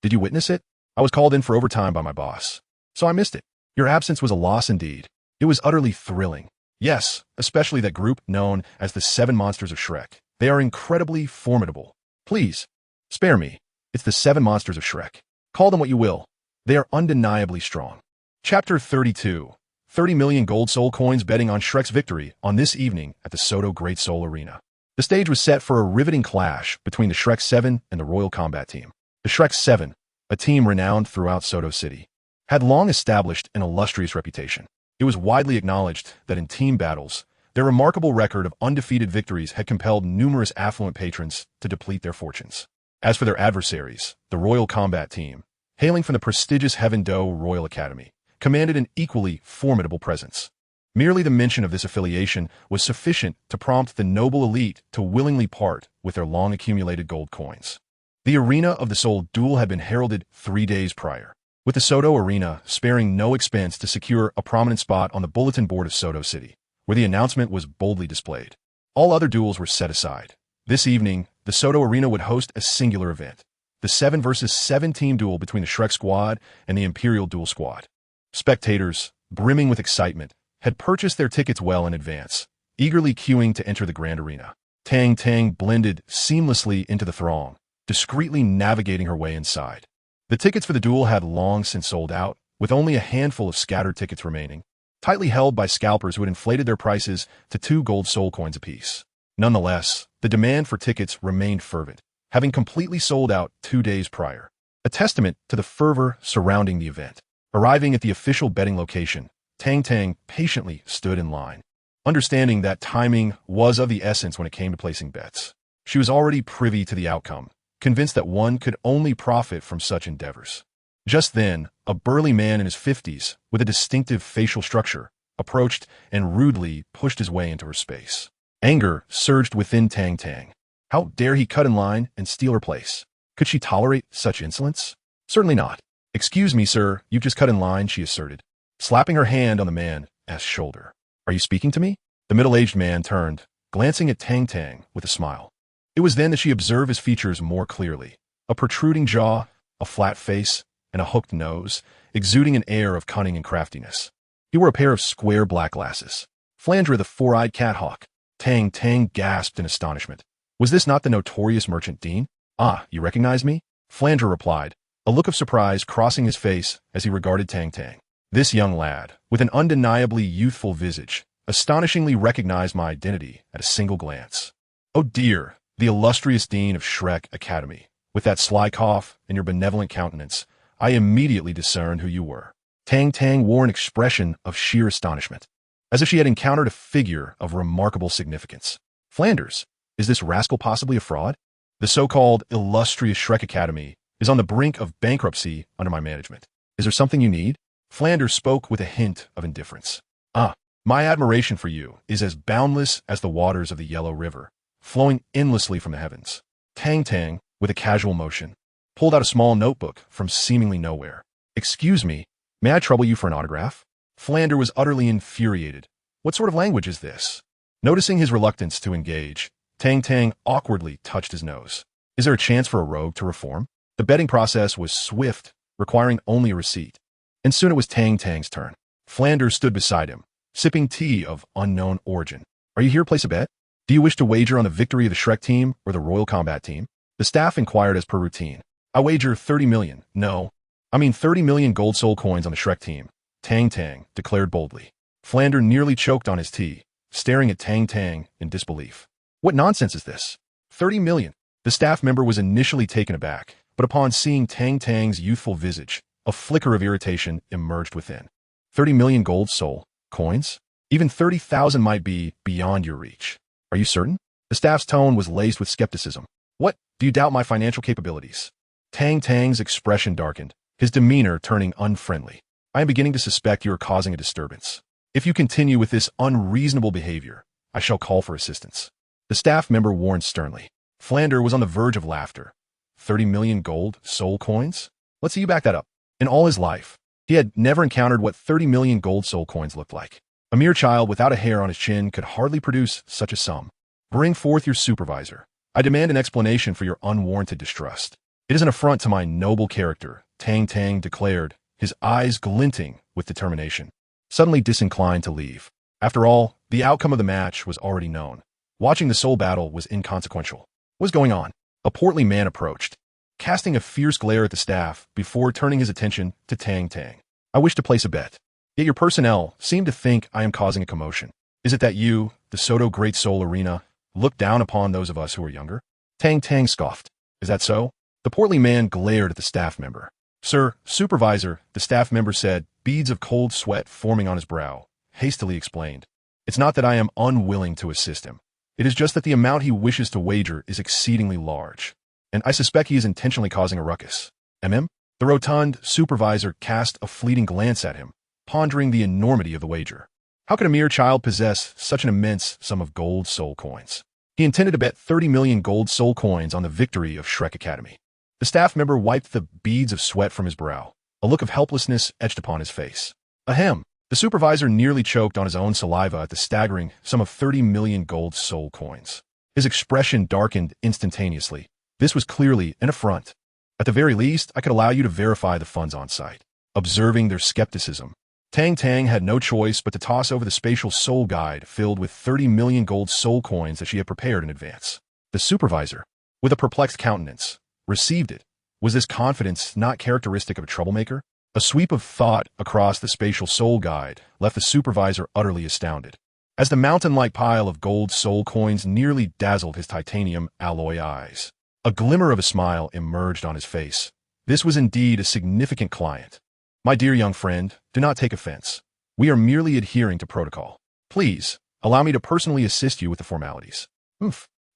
Did you witness it? I was called in for overtime by my boss, so I missed it. Your absence was a loss indeed. It was utterly thrilling. Yes, especially that group known as the 7 Monsters of Shrek. They are incredibly formidable. Please, spare me. It's the 7 Monsters of Shrek. Call them what you will. They are undeniably strong. Chapter 32. 30 million gold soul coins betting on Shrek's victory on this evening at the Soto Great Soul Arena. The stage was set for a riveting clash between the Shrek 7 and the Royal Combat Team. The Shrek 7, a team renowned throughout Soto City, had long established an illustrious reputation. It was widely acknowledged that in team battles, their remarkable record of undefeated victories had compelled numerous affluent patrons to deplete their fortunes. As for their adversaries, the Royal Combat Team, hailing from the prestigious Heaven Do Royal Academy, commanded an equally formidable presence. Merely the mention of this affiliation was sufficient to prompt the noble elite to willingly part with their long-accumulated gold coins. The arena of the Seoul duel had been heralded 3 days prior, with the Soto Arena sparing no expense to secure a prominent spot on the bulletin board of Soto City, where the announcement was boldly displayed. All other duels were set aside. This evening, the Soto Arena would host a singular event, the 7 versus 7 team duel between the Shrek Squad and the Imperial Duel Squad. Spectators, brimming with excitement, had purchased their tickets well in advance, eagerly queuing to enter the grand arena. Tang Tang blended seamlessly into the throng, discreetly navigating her way inside. The tickets for the duel had long since sold out, with only a handful of scattered tickets remaining, tightly held by scalpers who had inflated their prices to 2 gold soul coins apiece. Nonetheless, the demand for tickets remained fervent, having completely sold out 2 days prior, a testament to the fervor surrounding the event. Arriving at the official betting location, Tang Tang patiently stood in line, understanding that timing was of the essence when it came to placing bets. She was already privy to the outcome, convinced that one could only profit from such endeavors. Just then, a burly man in his 50s, with a distinctive facial structure, approached and rudely pushed his way into her space. Anger surged within Tang Tang. How dare he cut in line and steal her place? Could she tolerate such insolence? Certainly not. "Excuse me, sir, you've just cut in line," she asserted, slapping her hand on the man's shoulder. "Are you speaking to me?" The middle-aged man turned, glancing at Tang Tang with a smile. It was then that she observed his features more clearly. A protruding jaw, a flat face, and a hooked nose, exuding an air of cunning and craftiness. He wore a pair of square black glasses. Flandre the four-eyed cat-hawk. Tang Tang gasped in astonishment. Was this not the notorious merchant Dean? "Ah, you recognize me?" Flandre replied, a look of surprise crossing his face as he regarded Tang Tang. This young lad, with an undeniably youthful visage, astonishingly recognized my identity at a single glance. "Oh dear, the illustrious Dean of Shrek Academy. With that sly cough and your benevolent countenance, I immediately discerned who you were." Tang Tang wore an expression of sheer astonishment, as if she had encountered a figure of remarkable significance. "Flanders, is this rascal possibly a fraud? The so-called illustrious Shrek Academy is on the brink of bankruptcy under my management. Is there something you need?" Flanders spoke with a hint of indifference. "Ah, my admiration for you is as boundless as the waters of the Yellow River, flowing endlessly from the heavens." Tang Tang, with a casual motion, pulled out a small notebook from seemingly nowhere. "Excuse me, may I trouble you for an autograph?" Flanders was utterly infuriated. What sort of language is this? Noticing his reluctance to engage, Tang Tang awkwardly touched his nose. Is there a chance for a rogue to reform? The betting process was swift, requiring only a receipt. And soon it was Tang Tang's turn. Flanders stood beside him, sipping tea of unknown origin. "Are you here to place a bet? Do you wish to wager on the victory of the Shrek team or the Royal Combat team?" The staff inquired as per routine. "I wager 30 million. No, I mean 30 million gold soul coins on the Shrek team," Tang Tang declared boldly. Flanders nearly choked on his tea, staring at Tang Tang in disbelief. "What nonsense is this? 30 million? The staff member was initially taken aback, but upon seeing Tang Tang's youthful visage, a flicker of irritation emerged within. 30 million gold soul coins? Even 30,000 might be beyond your reach. Are you certain? The staff's tone was laced with skepticism. What? Do you doubt my financial capabilities? Tang Tang's expression darkened, his demeanor turning unfriendly. I am beginning to suspect you are causing a disturbance. If you continue with this unreasonable behavior, I shall call for assistance. The staff member warned sternly. Flanders was on the verge of laughter. 30 million gold soul coins? Let's see you back that up. In all his life, he had never encountered what 30 million gold soul coins looked like. A mere child without a hair on his chin could hardly produce such a sum. Bring forth your supervisor. I demand an explanation for your unwarranted distrust. It is an affront to my noble character, Tang Tang declared, his eyes glinting with determination, suddenly disinclined to leave. After all, the outcome of the match was already known. Watching the soul battle was inconsequential. What was going on? A portly man approached, casting a fierce glare at the staff before turning his attention to Tang Tang. I wish to place a bet. Yet your personnel seem to think I am causing a commotion. Is it that you, the Soto Great Soul Arena, look down upon those of us who are younger? Tang Tang scoffed. Is that so? The portly man glared at the staff member. Sir, supervisor, the staff member said, beads of cold sweat forming on his brow, hastily explained. It's not that I am unwilling to assist him. It is just that the amount he wishes to wager is exceedingly large, and I suspect he is intentionally causing a ruckus. The rotund supervisor cast a fleeting glance at him, pondering the enormity of the wager. How could a mere child possess such an immense sum of gold soul coins? He intended to bet 30 million gold soul coins on the victory of Shrek Academy. The staff member wiped the beads of sweat from his brow. A look of helplessness etched upon his face. Ahem. The supervisor nearly choked on his own saliva at the staggering sum of 30 million gold soul coins. His expression darkened instantaneously. This was clearly an affront. At the very least, I could allow you to verify the funds on site. Observing their skepticism, Tang Tang had no choice but to toss over the spatial soul guide filled with 30 million gold soul coins that she had prepared in advance. The supervisor, with a perplexed countenance, received it. Was this confidence not characteristic of a troublemaker? A sweep of thought across the spatial soul guide left the supervisor utterly astounded, as the mountain-like pile of gold soul coins nearly dazzled his titanium alloy eyes. A glimmer of a smile emerged on his face. This was indeed a significant client. My dear young friend, do not take offense. We are merely adhering to protocol. Please, allow me to personally assist you with the formalities.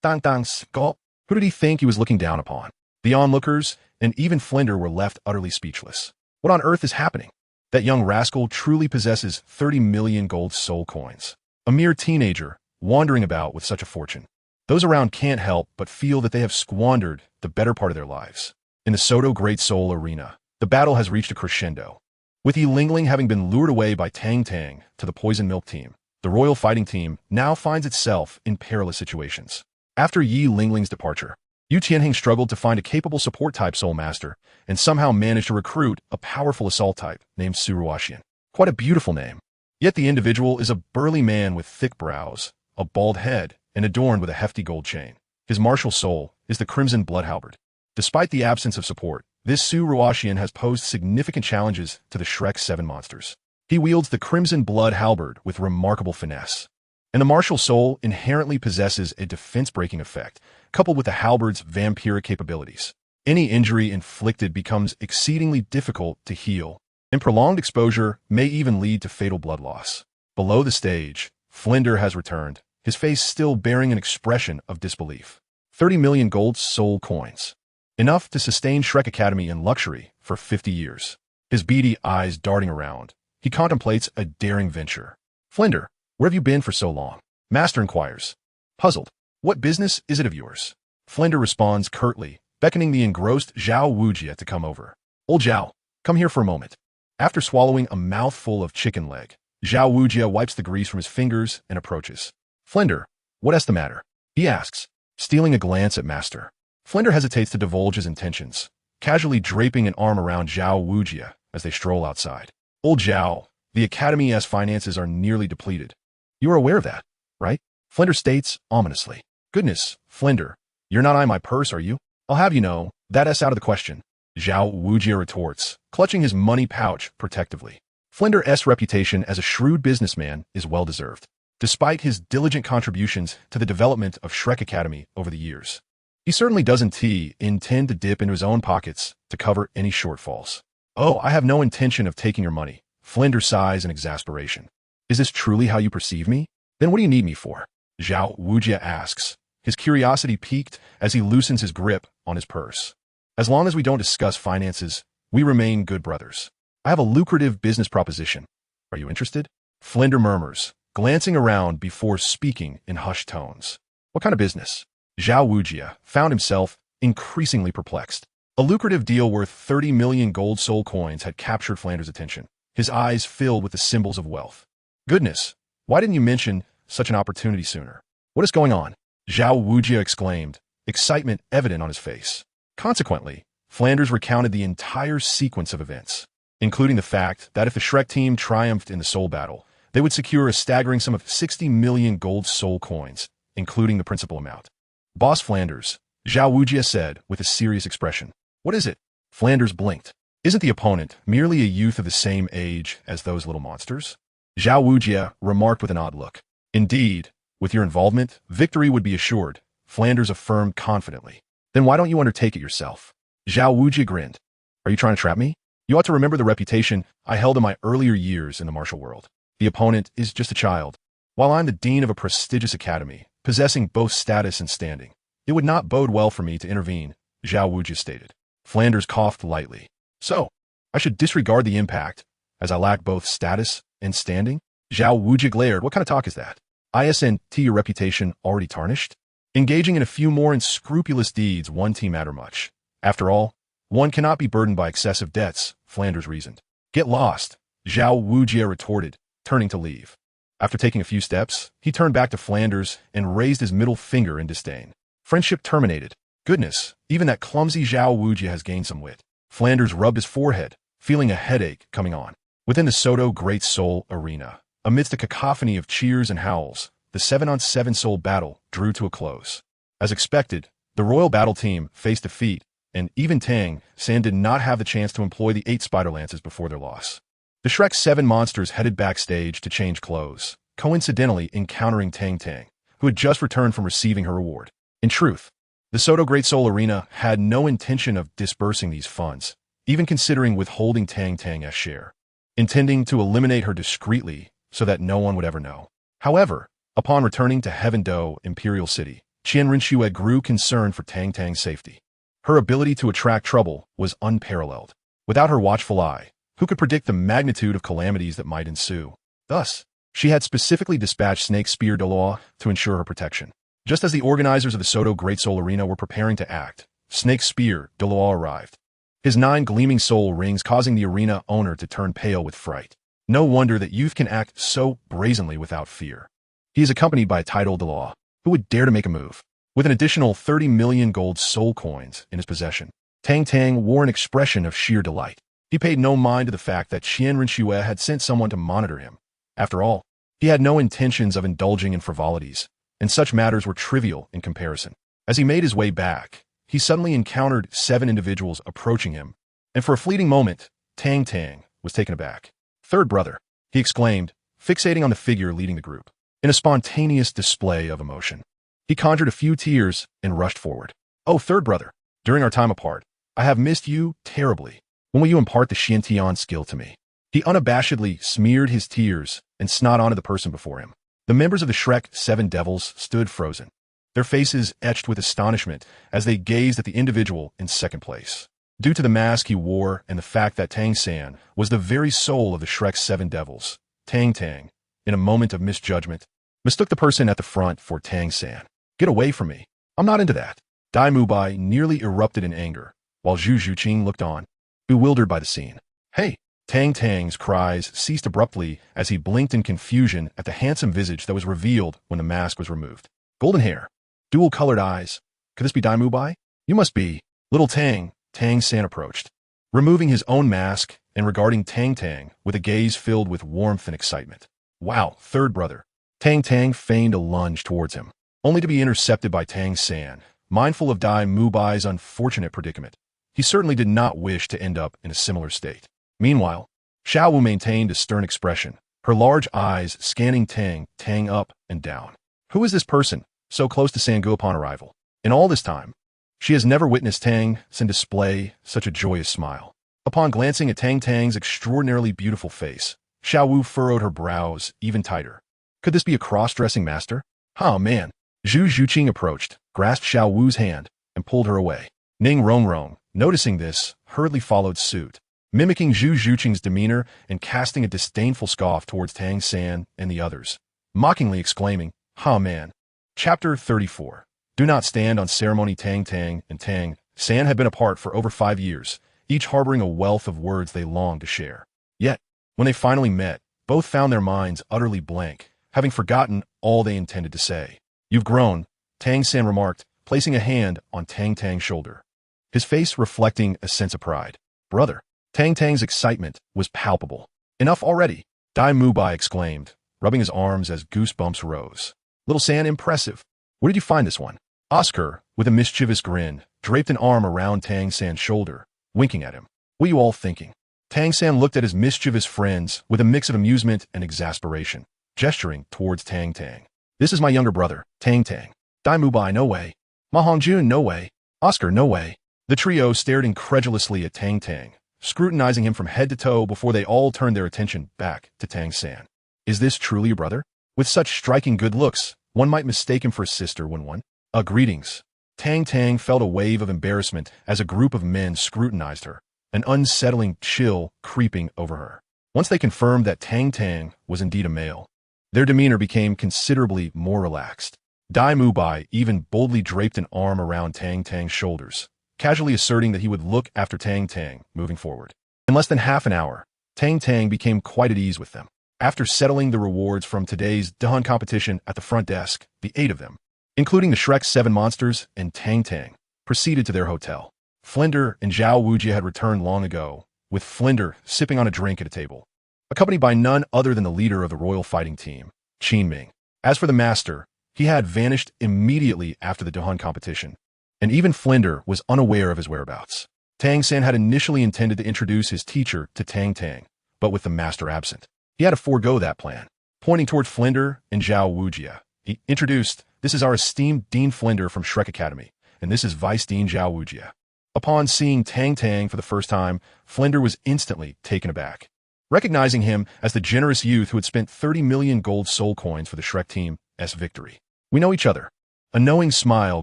Tang Tang Skill. Who did he think he was looking down upon? The onlookers, and even Flender, were left utterly speechless. What on earth is happening? That young rascal truly possesses 30 million gold soul coins. A mere teenager, wandering about with such a fortune. Those around can't help but feel that they have squandered the better part of their lives. In the Soto Great Soul Arena, the battle has reached a crescendo. With Yi Lingling having been lured away by Tang Tang to the Poison Milk team, the Royal Fighting Team now finds itself in perilous situations. After Yi Lingling's departure, Yu Tianheng struggled to find a capable support-type Soul Master and somehow managed to recruit a powerful assault type named Xuantian. Quite a beautiful name. Yet the individual is a burly man with thick brows, a bald head, and adorned with a hefty gold chain. His martial soul is the Crimson Blood Halberd. Despite the absence of support, this Xuantian has posed significant challenges to the Shrek 7 monsters. He wields the Crimson Blood Halberd with remarkable finesse, and the martial soul inherently possesses a defense-breaking effect, coupled with the halberd's vampiric capabilities. Any injury inflicted becomes exceedingly difficult to heal, and prolonged exposure may even lead to fatal blood loss. Below the stage, Flender has returned, his face still bearing an expression of disbelief. 30 million gold soul coins. Enough to sustain Shrek Academy in luxury for 50 years. His beady eyes darting around, he contemplates a daring venture. Flender, where have you been for so long? Master inquires. Puzzled. What business is it of yours? Flender responds curtly, beckoning the engrossed Zhao Wujia to come over. Old Zhao, come here for a moment. After swallowing a mouthful of chicken leg, Zhao Wujia wipes the grease from his fingers and approaches. Flender, what is the matter? He asks, stealing a glance at Master. Flender hesitates to divulge his intentions, casually draping an arm around Zhao Wujia as they stroll outside. Old Zhao, the Academy's finances are nearly depleted. You are aware of that, right? Flender states ominously. Goodness, Flender, you're not eyeing my purse, are you? I'll have you know, that's out of the question. Zhao Wujia retorts, clutching his money pouch protectively. Flender's reputation as a shrewd businessman is well-deserved, despite his diligent contributions to the development of Shrek Academy over the years. He certainly doesn't intend to dip into his own pockets to cover any shortfalls. Oh, I have no intention of taking your money. Flender sighs in exasperation. Is this truly how you perceive me? Then what do you need me for? Zhao Wujia asks, his curiosity piqued as he loosens his grip on his purse. As long as we don't discuss finances, we remain good brothers. I have a lucrative business proposition. Are you interested? Flender murmurs, glancing around before speaking in hushed tones. What kind of business? Zhao Wujia found himself increasingly perplexed. A lucrative deal worth 30 million gold soul coins had captured Flander's attention, his eyes filled with the symbols of wealth. Goodness, why didn't you mention such an opportunity sooner? What is going on? Zhao Wujia exclaimed, excitement evident on his face. Consequently, Flanders recounted the entire sequence of events, including the fact that if the Shrek team triumphed in the soul battle, they would secure a staggering sum of 60 million gold soul coins, including the principal amount. Boss Flanders, Zhao Wujia said with a serious expression. What is it? Flanders blinked. Isn't the opponent merely a youth of the same age as those little monsters? Zhao Wujia remarked with an odd look. Indeed, with your involvement, victory would be assured, Flanders affirmed confidently. Then why don't you undertake it yourself? Zhao Wujia grinned. Are you trying to trap me? You ought to remember the reputation I held in my earlier years in the martial world. The opponent is just a child. While I'm the dean of a prestigious academy, possessing both status and standing, it would not bode well for me to intervene, Zhao Wujia stated. Flanders coughed lightly. So, I should disregard the impact as I lack both status and standing? Zhao Wuji glared. What kind of talk is that? ISNT, your reputation already tarnished? Engaging in a few more unscrupulous deeds won't matter much. After all, one cannot be burdened by excessive debts, Flanders reasoned. Get lost, Zhao Wujie retorted, turning to leave. After taking a few steps, he turned back to Flanders and raised his middle finger in disdain. Friendship terminated. Goodness, even that clumsy Zhao Wujie has gained some wit. Flanders rubbed his forehead, feeling a headache coming on. Within the Soto Great Soul Arena, amidst a cacophony of cheers and howls, the 7-on-7 soul battle drew to a close. As expected, the Royal Battle Team faced defeat, and even Tang San did not have the chance to employ the 8 spider lances before their loss. The Shrek 7 monsters headed backstage to change clothes, coincidentally encountering Tang Tang, who had just returned from receiving her reward. In truth, the Soto Great Soul Arena had no intention of disbursing these funds, even considering withholding Tang Tang's share, intending to eliminate her discreetly so that no one would ever know. However, upon returning to Heaven Do Imperial City, Qian Rinxue grew concerned for Tang Tang's safety. Her ability to attract trouble was unparalleled. Without her watchful eye, who could predict the magnitude of calamities that might ensue? Thus, she had specifically dispatched Snake Spear Douluo to ensure her protection. Just as the organizers of the Soto Great Soul Arena were preparing to act, Snake Spear Douluo arrived, his 9 gleaming soul rings causing the arena owner to turn pale with fright. No wonder that youth can act so brazenly without fear. He is accompanied by a titled Douluo, who would dare to make a move. With an additional 30 million gold soul coins in his possession, Tang Tang wore an expression of sheer delight. He paid no mind to the fact that Qian Rinxue had sent someone to monitor him. After all, he had no intentions of indulging in frivolities, and such matters were trivial in comparison. As he made his way back, he suddenly encountered 7 individuals approaching him, and for a fleeting moment, Tang Tang was taken aback. Third brother, he exclaimed, fixating on the figure leading the group. In a spontaneous display of emotion, he conjured a few tears and rushed forward. Oh, third brother, during our time apart, I have missed you terribly. When will you impart the Xuantian skill to me? He unabashedly smeared his tears and snot onto the person before him. The members of the Shrek 7 Devils stood frozen, their faces etched with astonishment as they gazed at the individual in second place. Due to the mask he wore and the fact that Tang San was the very soul of the Shrek 7 Devils, Tang Tang, in a moment of misjudgment, mistook the person at the front for Tang San. Get away from me. I'm not into that. Dai Mubai nearly erupted in anger, while Zhu Zhuqing looked on, bewildered by the scene. Hey! Tang Tang's cries ceased abruptly as he blinked in confusion at the handsome visage that was revealed when the mask was removed. Golden hair, dual-colored eyes. Could this be Dai Mubai? You must be. Little Tang, Tang San approached, removing his own mask and regarding Tang Tang with a gaze filled with warmth and excitement. Wow, third brother. Tang Tang feigned a lunge towards him, only to be intercepted by Tang San, mindful of Dai Mubai's unfortunate predicament. He certainly did not wish to end up in a similar state. Meanwhile, Xiao Wu maintained a stern expression, her large eyes scanning Tang Tang up and down. Who is this person, so close to Sangu upon arrival? In all this time, she has never witnessed Tang San display such a joyous smile. Upon glancing at Tang Tang's extraordinarily beautiful face, Xiao Wu furrowed her brows even tighter. Could this be a cross-dressing master? Oh man. Zhu Zhuqing approached, grasped Xiao Wu's hand, and pulled her away. Ning Rongrong, noticing this, hurriedly followed suit, mimicking Zhu Zhuqing's demeanor and casting a disdainful scoff towards Tang San and the others, mockingly exclaiming, "Ha man." Chapter 34. Do not stand on ceremony. Tang Tang and Tang San had been apart for over 5 years, each harboring a wealth of words they longed to share. Yet, when they finally met, both found their minds utterly blank, having forgotten all they intended to say. You've grown, Tang San remarked, placing a hand on Tang Tang's shoulder, his face reflecting a sense of pride. Brother. Tang Tang's excitement was palpable. Enough already, Dai Mubai exclaimed, rubbing his arms as goosebumps rose. Little San, impressive. Where did you find this one? Oscar, with a mischievous grin, draped an arm around Tang San's shoulder, winking at him. What are you all thinking? Tang San looked at his mischievous friends with a mix of amusement and exasperation, gesturing towards Tang Tang. This is my younger brother, Tang Tang. Dai Mubai, no way. Ma Hongjun, no way. Oscar, no way. The trio stared incredulously at Tang Tang, scrutinizing him from head to toe before they all turned their attention back to Tang San. Is this truly your brother? With such striking good looks, one might mistake him for a sister, wouldn't one? Greetings. Tang Tang felt a wave of embarrassment as a group of men scrutinized her, an unsettling chill creeping over her. Once they confirmed that Tang Tang was indeed a male, their demeanor became considerably more relaxed. Dai Mubai even boldly draped an arm around Tang Tang's shoulders, casually asserting that he would look after Tang Tang moving forward. In less than half an hour, Tang Tang became quite at ease with them. After settling the rewards from today's Dahan competition at the front desk, the 8 of them, including the Shrek 7 monsters and Tang Tang, proceeded to their hotel. Flinder and Zhao Wujia had returned long ago, with Flinder sipping on a drink at a table, accompanied by none other than the leader of the royal fighting team, Qin Ming. As for the master, he had vanished immediately after the Dahan competition, and even Flinder was unaware of his whereabouts. Tang San had initially intended to introduce his teacher to Tang Tang, but with the master absent, he had to forego that plan. Pointing toward Flinder and Zhao Wujia, he introduced, "This is our esteemed Dean Flinder from Shrek Academy, and this is Vice Dean Zhao Wujia." Upon seeing Tang Tang for the first time, Flinder was instantly taken aback. Recognizing him as the generous youth who had spent 30 million gold soul coins for the Shrek team's victory. "We know each other." A knowing smile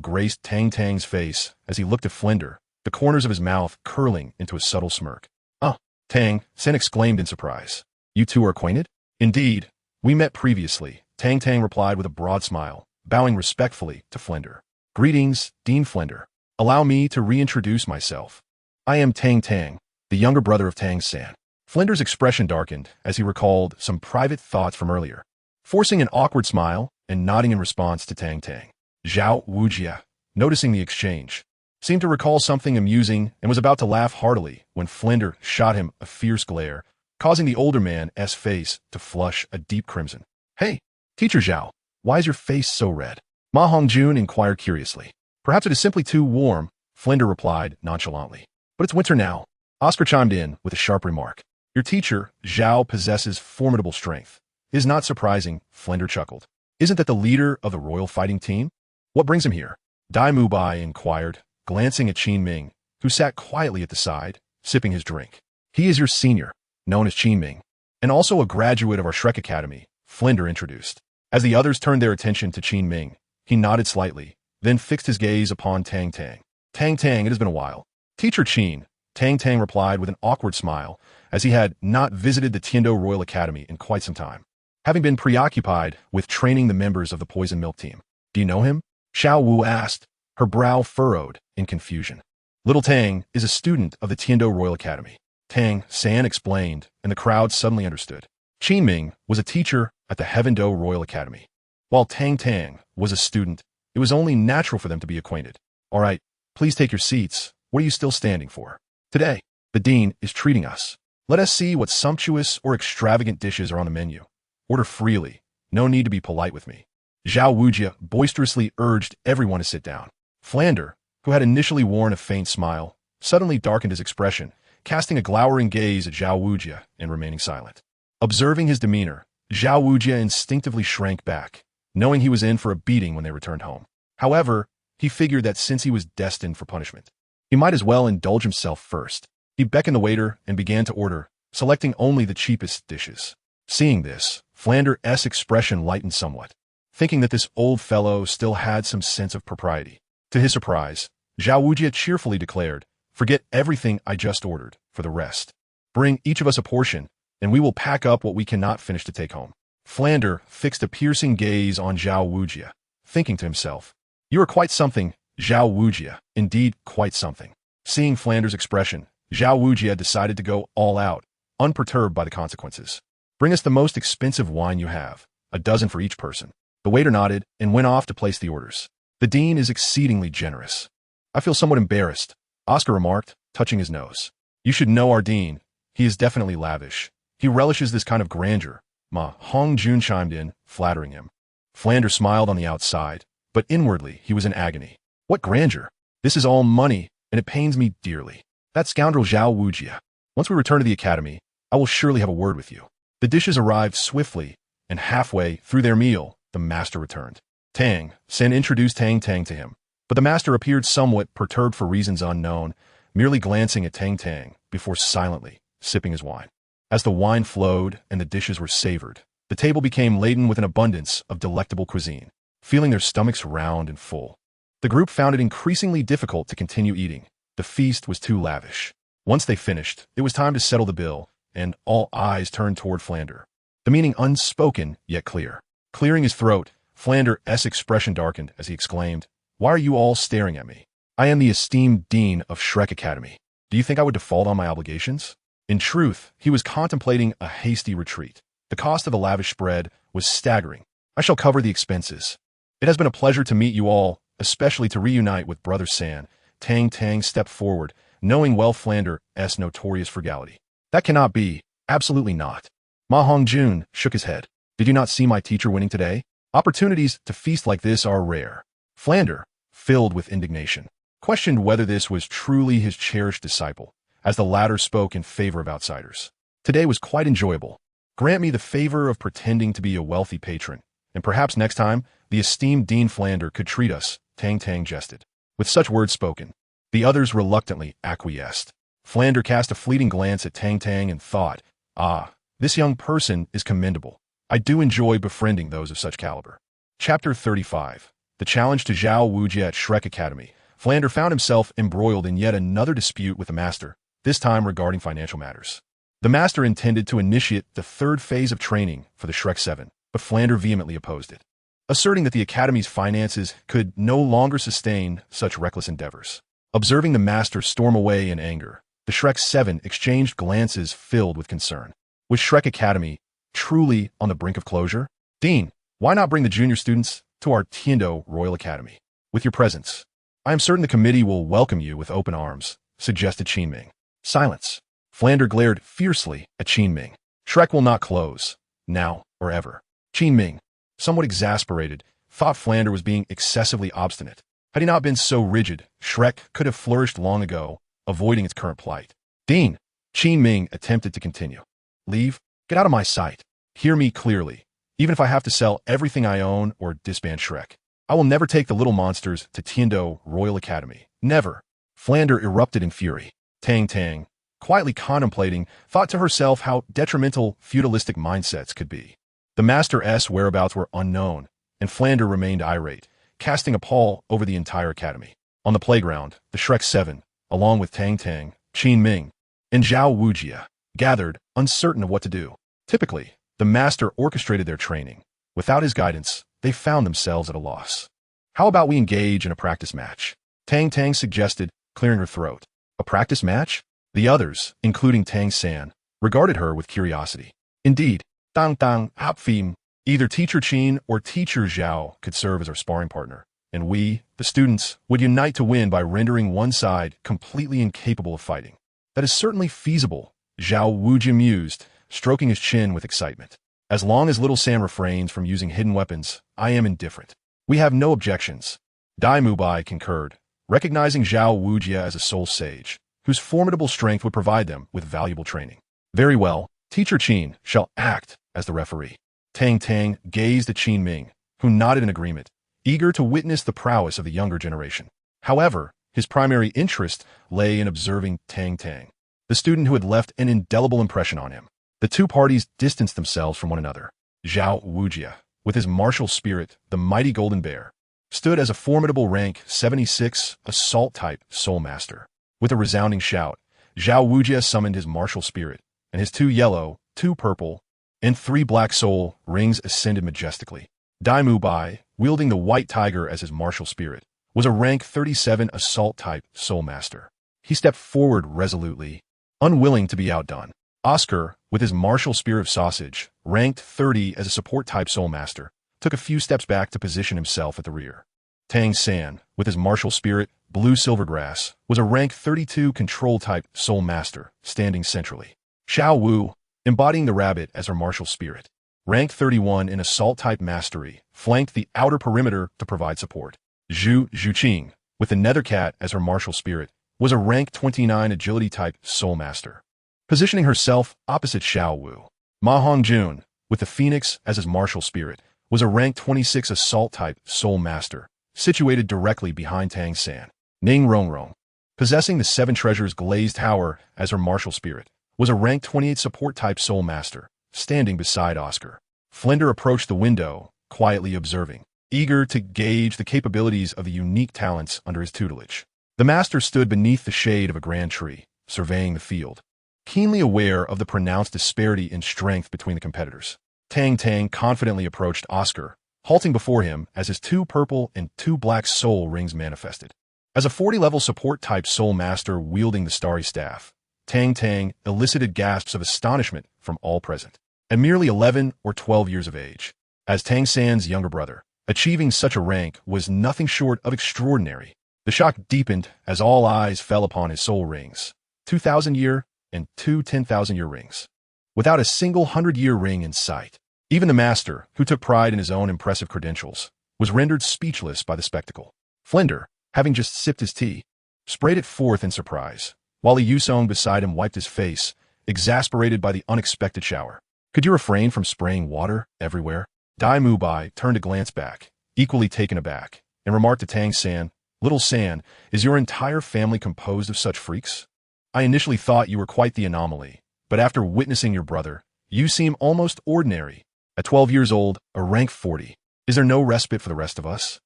graced Tang Tang's face as he looked at Flinder, the corners of his mouth curling into a subtle smirk. "Oh," Tang San exclaimed in surprise. "You two are acquainted?" "Indeed. We met previously," Tang Tang replied with a broad smile, bowing respectfully to Flinder. "Greetings, Dean Flinder. Allow me to reintroduce myself. I am Tang Tang, the younger brother of Tang San." Flinder's expression darkened as he recalled some private thoughts from earlier, forcing an awkward smile and nodding in response to Tang Tang. Zhao Wujia, noticing the exchange, seemed to recall something amusing and was about to laugh heartily when Flinder shot him a fierce glare, causing the older man's face to flush a deep crimson. "Hey, Teacher Zhao, why is your face so red?" Ma Hongjun inquired curiously. "Perhaps it is simply too warm," Flinder replied nonchalantly. "But it's winter now." Oscar chimed in with a sharp remark. "Your teacher, Zhao, possesses formidable strength." "It is not surprising," Flinder chuckled. "Isn't that the leader of the royal fighting team? What brings him here?" Dai Mubai inquired, glancing at Qin Ming, who sat quietly at the side, sipping his drink. "He is your senior, known as Qin Ming, and also a graduate of our Shrek Academy," Flinder introduced. As the others turned their attention to Qin Ming, he nodded slightly, then fixed his gaze upon Tang Tang. "Tang Tang, it has been a while." "Teacher Qin," Tang Tang replied with an awkward smile, as he had not visited the Tiando Royal Academy in quite some time, having been preoccupied with training the members of the Poison Milk team. "Do you know him?" Xiao Wu asked, her brow furrowed in confusion. "Little Tang is a student of the Tiando Royal Academy," Tang San explained, and the crowd suddenly understood. Qin Ming was a teacher at the Heavendo Royal Academy, while Tang Tang was a student. It was only natural for them to be acquainted. "All right, please take your seats. What are you still standing for? Today, the dean is treating us. Let us see what sumptuous or extravagant dishes are on the menu. Order freely. No need to be polite with me." Zhao Wujia boisterously urged everyone to sit down. Flinder, who had initially worn a faint smile, suddenly darkened his expression, casting a glowering gaze at Zhao Wujia and remaining silent. Observing his demeanor, Zhao Wujia instinctively shrank back, knowing he was in for a beating when they returned home. However, he figured that since he was destined for punishment, he might as well indulge himself first. He beckoned the waiter and began to order, selecting only the cheapest dishes. Seeing this, Flinder's expression lightened somewhat, thinking that this old fellow still had some sense of propriety. To his surprise, Zhao Wujia cheerfully declared, "Forget everything I just ordered for the rest. Bring each of us a portion, and we will pack up what we cannot finish to take home." Flinder fixed a piercing gaze on Zhao Wujia, thinking to himself, "You are quite something, Zhao Wujia, indeed quite something." Seeing Flinder's expression, Zhao Wujia decided to go all out, unperturbed by the consequences. "Bring us the most expensive wine you have, a dozen for each person." The waiter nodded and went off to place the orders. "The dean is exceedingly generous." "I feel somewhat embarrassed," Oscar remarked, touching his nose. "You should know our dean. He is definitely lavish. He relishes this kind of grandeur." Ma Hongjun chimed in, flattering him. Flinder smiled on the outside, but inwardly he was in agony. "What grandeur? This is all money, and it pains me dearly. That scoundrel Zhao Wujia. Once we return to the academy, I will surely have a word with you." The dishes arrived swiftly, and halfway through their meal, the master returned. Tang San introduced Tang Tang to him, but the master appeared somewhat perturbed for reasons unknown, merely glancing at Tang Tang before silently sipping his wine. As the wine flowed and the dishes were savored, the table became laden with an abundance of delectable cuisine, feeling their stomachs round and full. The group found it increasingly difficult to continue eating. The feast was too lavish. Once they finished, it was time to settle the bill, and all eyes turned toward Flander. The meaning unspoken, yet clear. Clearing his throat, Flander's expression darkened as he exclaimed, "Why are you all staring at me? I am the esteemed dean of Shrek Academy. Do you think I would default on my obligations?" In truth, he was contemplating a hasty retreat. The cost of the lavish spread was staggering. "I shall cover the expenses. It has been a pleasure to meet you all, especially to reunite with Brother San." Tang Tang stepped forward, knowing well Flander's notorious frugality. "That cannot be. Absolutely not." Ma Hongjun shook his head. "Did you not see my teacher winning today? Opportunities to feast like this are rare." Flander, filled with indignation, questioned whether this was truly his cherished disciple, as the latter spoke in favor of outsiders. "Today was quite enjoyable. Grant me the favor of pretending to be a wealthy patron, and perhaps next time, the esteemed Dean Flander could treat us," Tang Tang jested. With such words spoken, the others reluctantly acquiesced. Flander cast a fleeting glance at Tang Tang and thought, "Ah, this young person is commendable. I do enjoy befriending those of such caliber." Chapter 35. The challenge to Zhao Wujia at Shrek Academy. Flander found himself embroiled in yet another dispute with the master, this time regarding financial matters. The master intended to initiate the third phase of training for the Shrek 7, but Flander vehemently opposed it, asserting that the Academy's finances could no longer sustain such reckless endeavors. Observing the master storm away in anger, the Shrek 7 exchanged glances filled with concern. Was Shrek Academy truly on the brink of closure? "Dean, why not bring the junior students to our Tiando Royal Academy? With your presence, I am certain the committee will welcome you with open arms," suggested Qin. Silence. Flander glared fiercely at Qin. "Shrek will not close, now or ever." Qin, somewhat exasperated, thought Flander was being excessively obstinate. Had he not been so rigid, Shrek could have flourished long ago, avoiding its current plight. "Dean," Qin attempted to continue. "Leave. Get out of my sight. Hear me clearly. Even if I have to sell everything I own or disband Shrek, I will never take the little monsters to Tiando Royal Academy. Never." Flander erupted in fury. Tang Tang, quietly contemplating, thought to herself how detrimental feudalistic mindsets could be. The master's whereabouts were unknown, and Flander remained irate, casting a pall over the entire academy. On the playground, the Shrek 7, along with Tang Tang, Qin, and Zhao Wujia, gathered, uncertain of what to do. Typically, the master orchestrated their training. Without his guidance, they found themselves at a loss. "How about we engage in a practice match?" Tang Tang suggested, clearing her throat. "A practice match?" The others, including Tang San, regarded her with curiosity. Indeed, Tang Tang, Hapfim, either Teacher Qin or Teacher Zhao could serve as our sparring partner, and we, the students, would unite to win by rendering one side completely incapable of fighting. "That is certainly feasible," Zhao Wujia mused, stroking his chin with excitement. "As long as little Sam refrains from using hidden weapons, I am indifferent." "We have no objections," Dai Mubai concurred, recognizing Zhao Wujia as a soul sage, whose formidable strength would provide them with valuable training. "Very well, Teacher Qin shall act as the referee." Tang Tang gazed at Qin, who nodded in agreement, eager to witness the prowess of the younger generation. However, his primary interest lay in observing Tang Tang, the student who had left an indelible impression on him. The two parties distanced themselves from one another. Zhao Wujia, with his martial spirit, the mighty golden bear, stood as a formidable rank 76 assault-type soul master. With a resounding shout, Zhao Wujia summoned his martial spirit, and his 2 yellow, 2 purple, and 3 black soul rings ascended majestically. Dai Mubai, wielding the white tiger as his martial spirit, was a rank 37 assault-type soul master. He stepped forward resolutely, unwilling to be outdone. Oscar, with his martial spear of sausage, ranked 30 as a support-type soul master, took a few steps back to position himself at the rear. Tang San, with his martial spirit, blue silvergrass, was a rank 32 control-type soul master, standing centrally. Xiao Wu, embodying the rabbit as her martial spirit, ranked 31 in assault-type mastery, flanked the outer perimeter to provide support. Zhu Zhuqing, with the nether cat as her martial spirit, was a rank 29 agility-type soul master, positioning herself opposite Xiao Wu. Ma Hongjun, with the phoenix as his martial spirit, was a rank 26 assault-type soul master, situated directly behind Tang San. Ning Rongrong, possessing the 7 treasures glazed tower as her martial spirit, was a rank 28 support-type soul master, standing beside Oscar. Flinder approached the window, quietly observing, eager to gauge the capabilities of the unique talents under his tutelage. The master stood beneath the shade of a grand tree, surveying the field. keenly aware of the pronounced disparity in strength between the competitors. Tang Tang confidently approached Oscar, halting before him as his 2 purple and 2 black soul rings manifested. As a 40-level support-type soul master wielding the starry staff, Tang Tang elicited gasps of astonishment from all present. At merely 11 or 12 years of age, as Tang San's younger brother, achieving such a rank was nothing short of extraordinary. The shock deepened as all eyes fell upon his soul rings, 2,000-year and 2 10,000-year rings, without a single 100-year ring in sight. Even the master, who took pride in his own impressive credentials, was rendered speechless by the spectacle. Flender, having just sipped his tea, sprayed it forth in surprise, while the Yusong beside him wiped his face, exasperated by the unexpected shower. Could you refrain from spraying water everywhere? Dai Mubai turned to glance back, equally taken aback, and remarked to Tang San, "Little San, is your entire family composed of such freaks? I initially thought you were quite the anomaly, but after witnessing your brother, you seem almost ordinary. At 12 years old, a rank 40. Is there no respite for the rest of us?"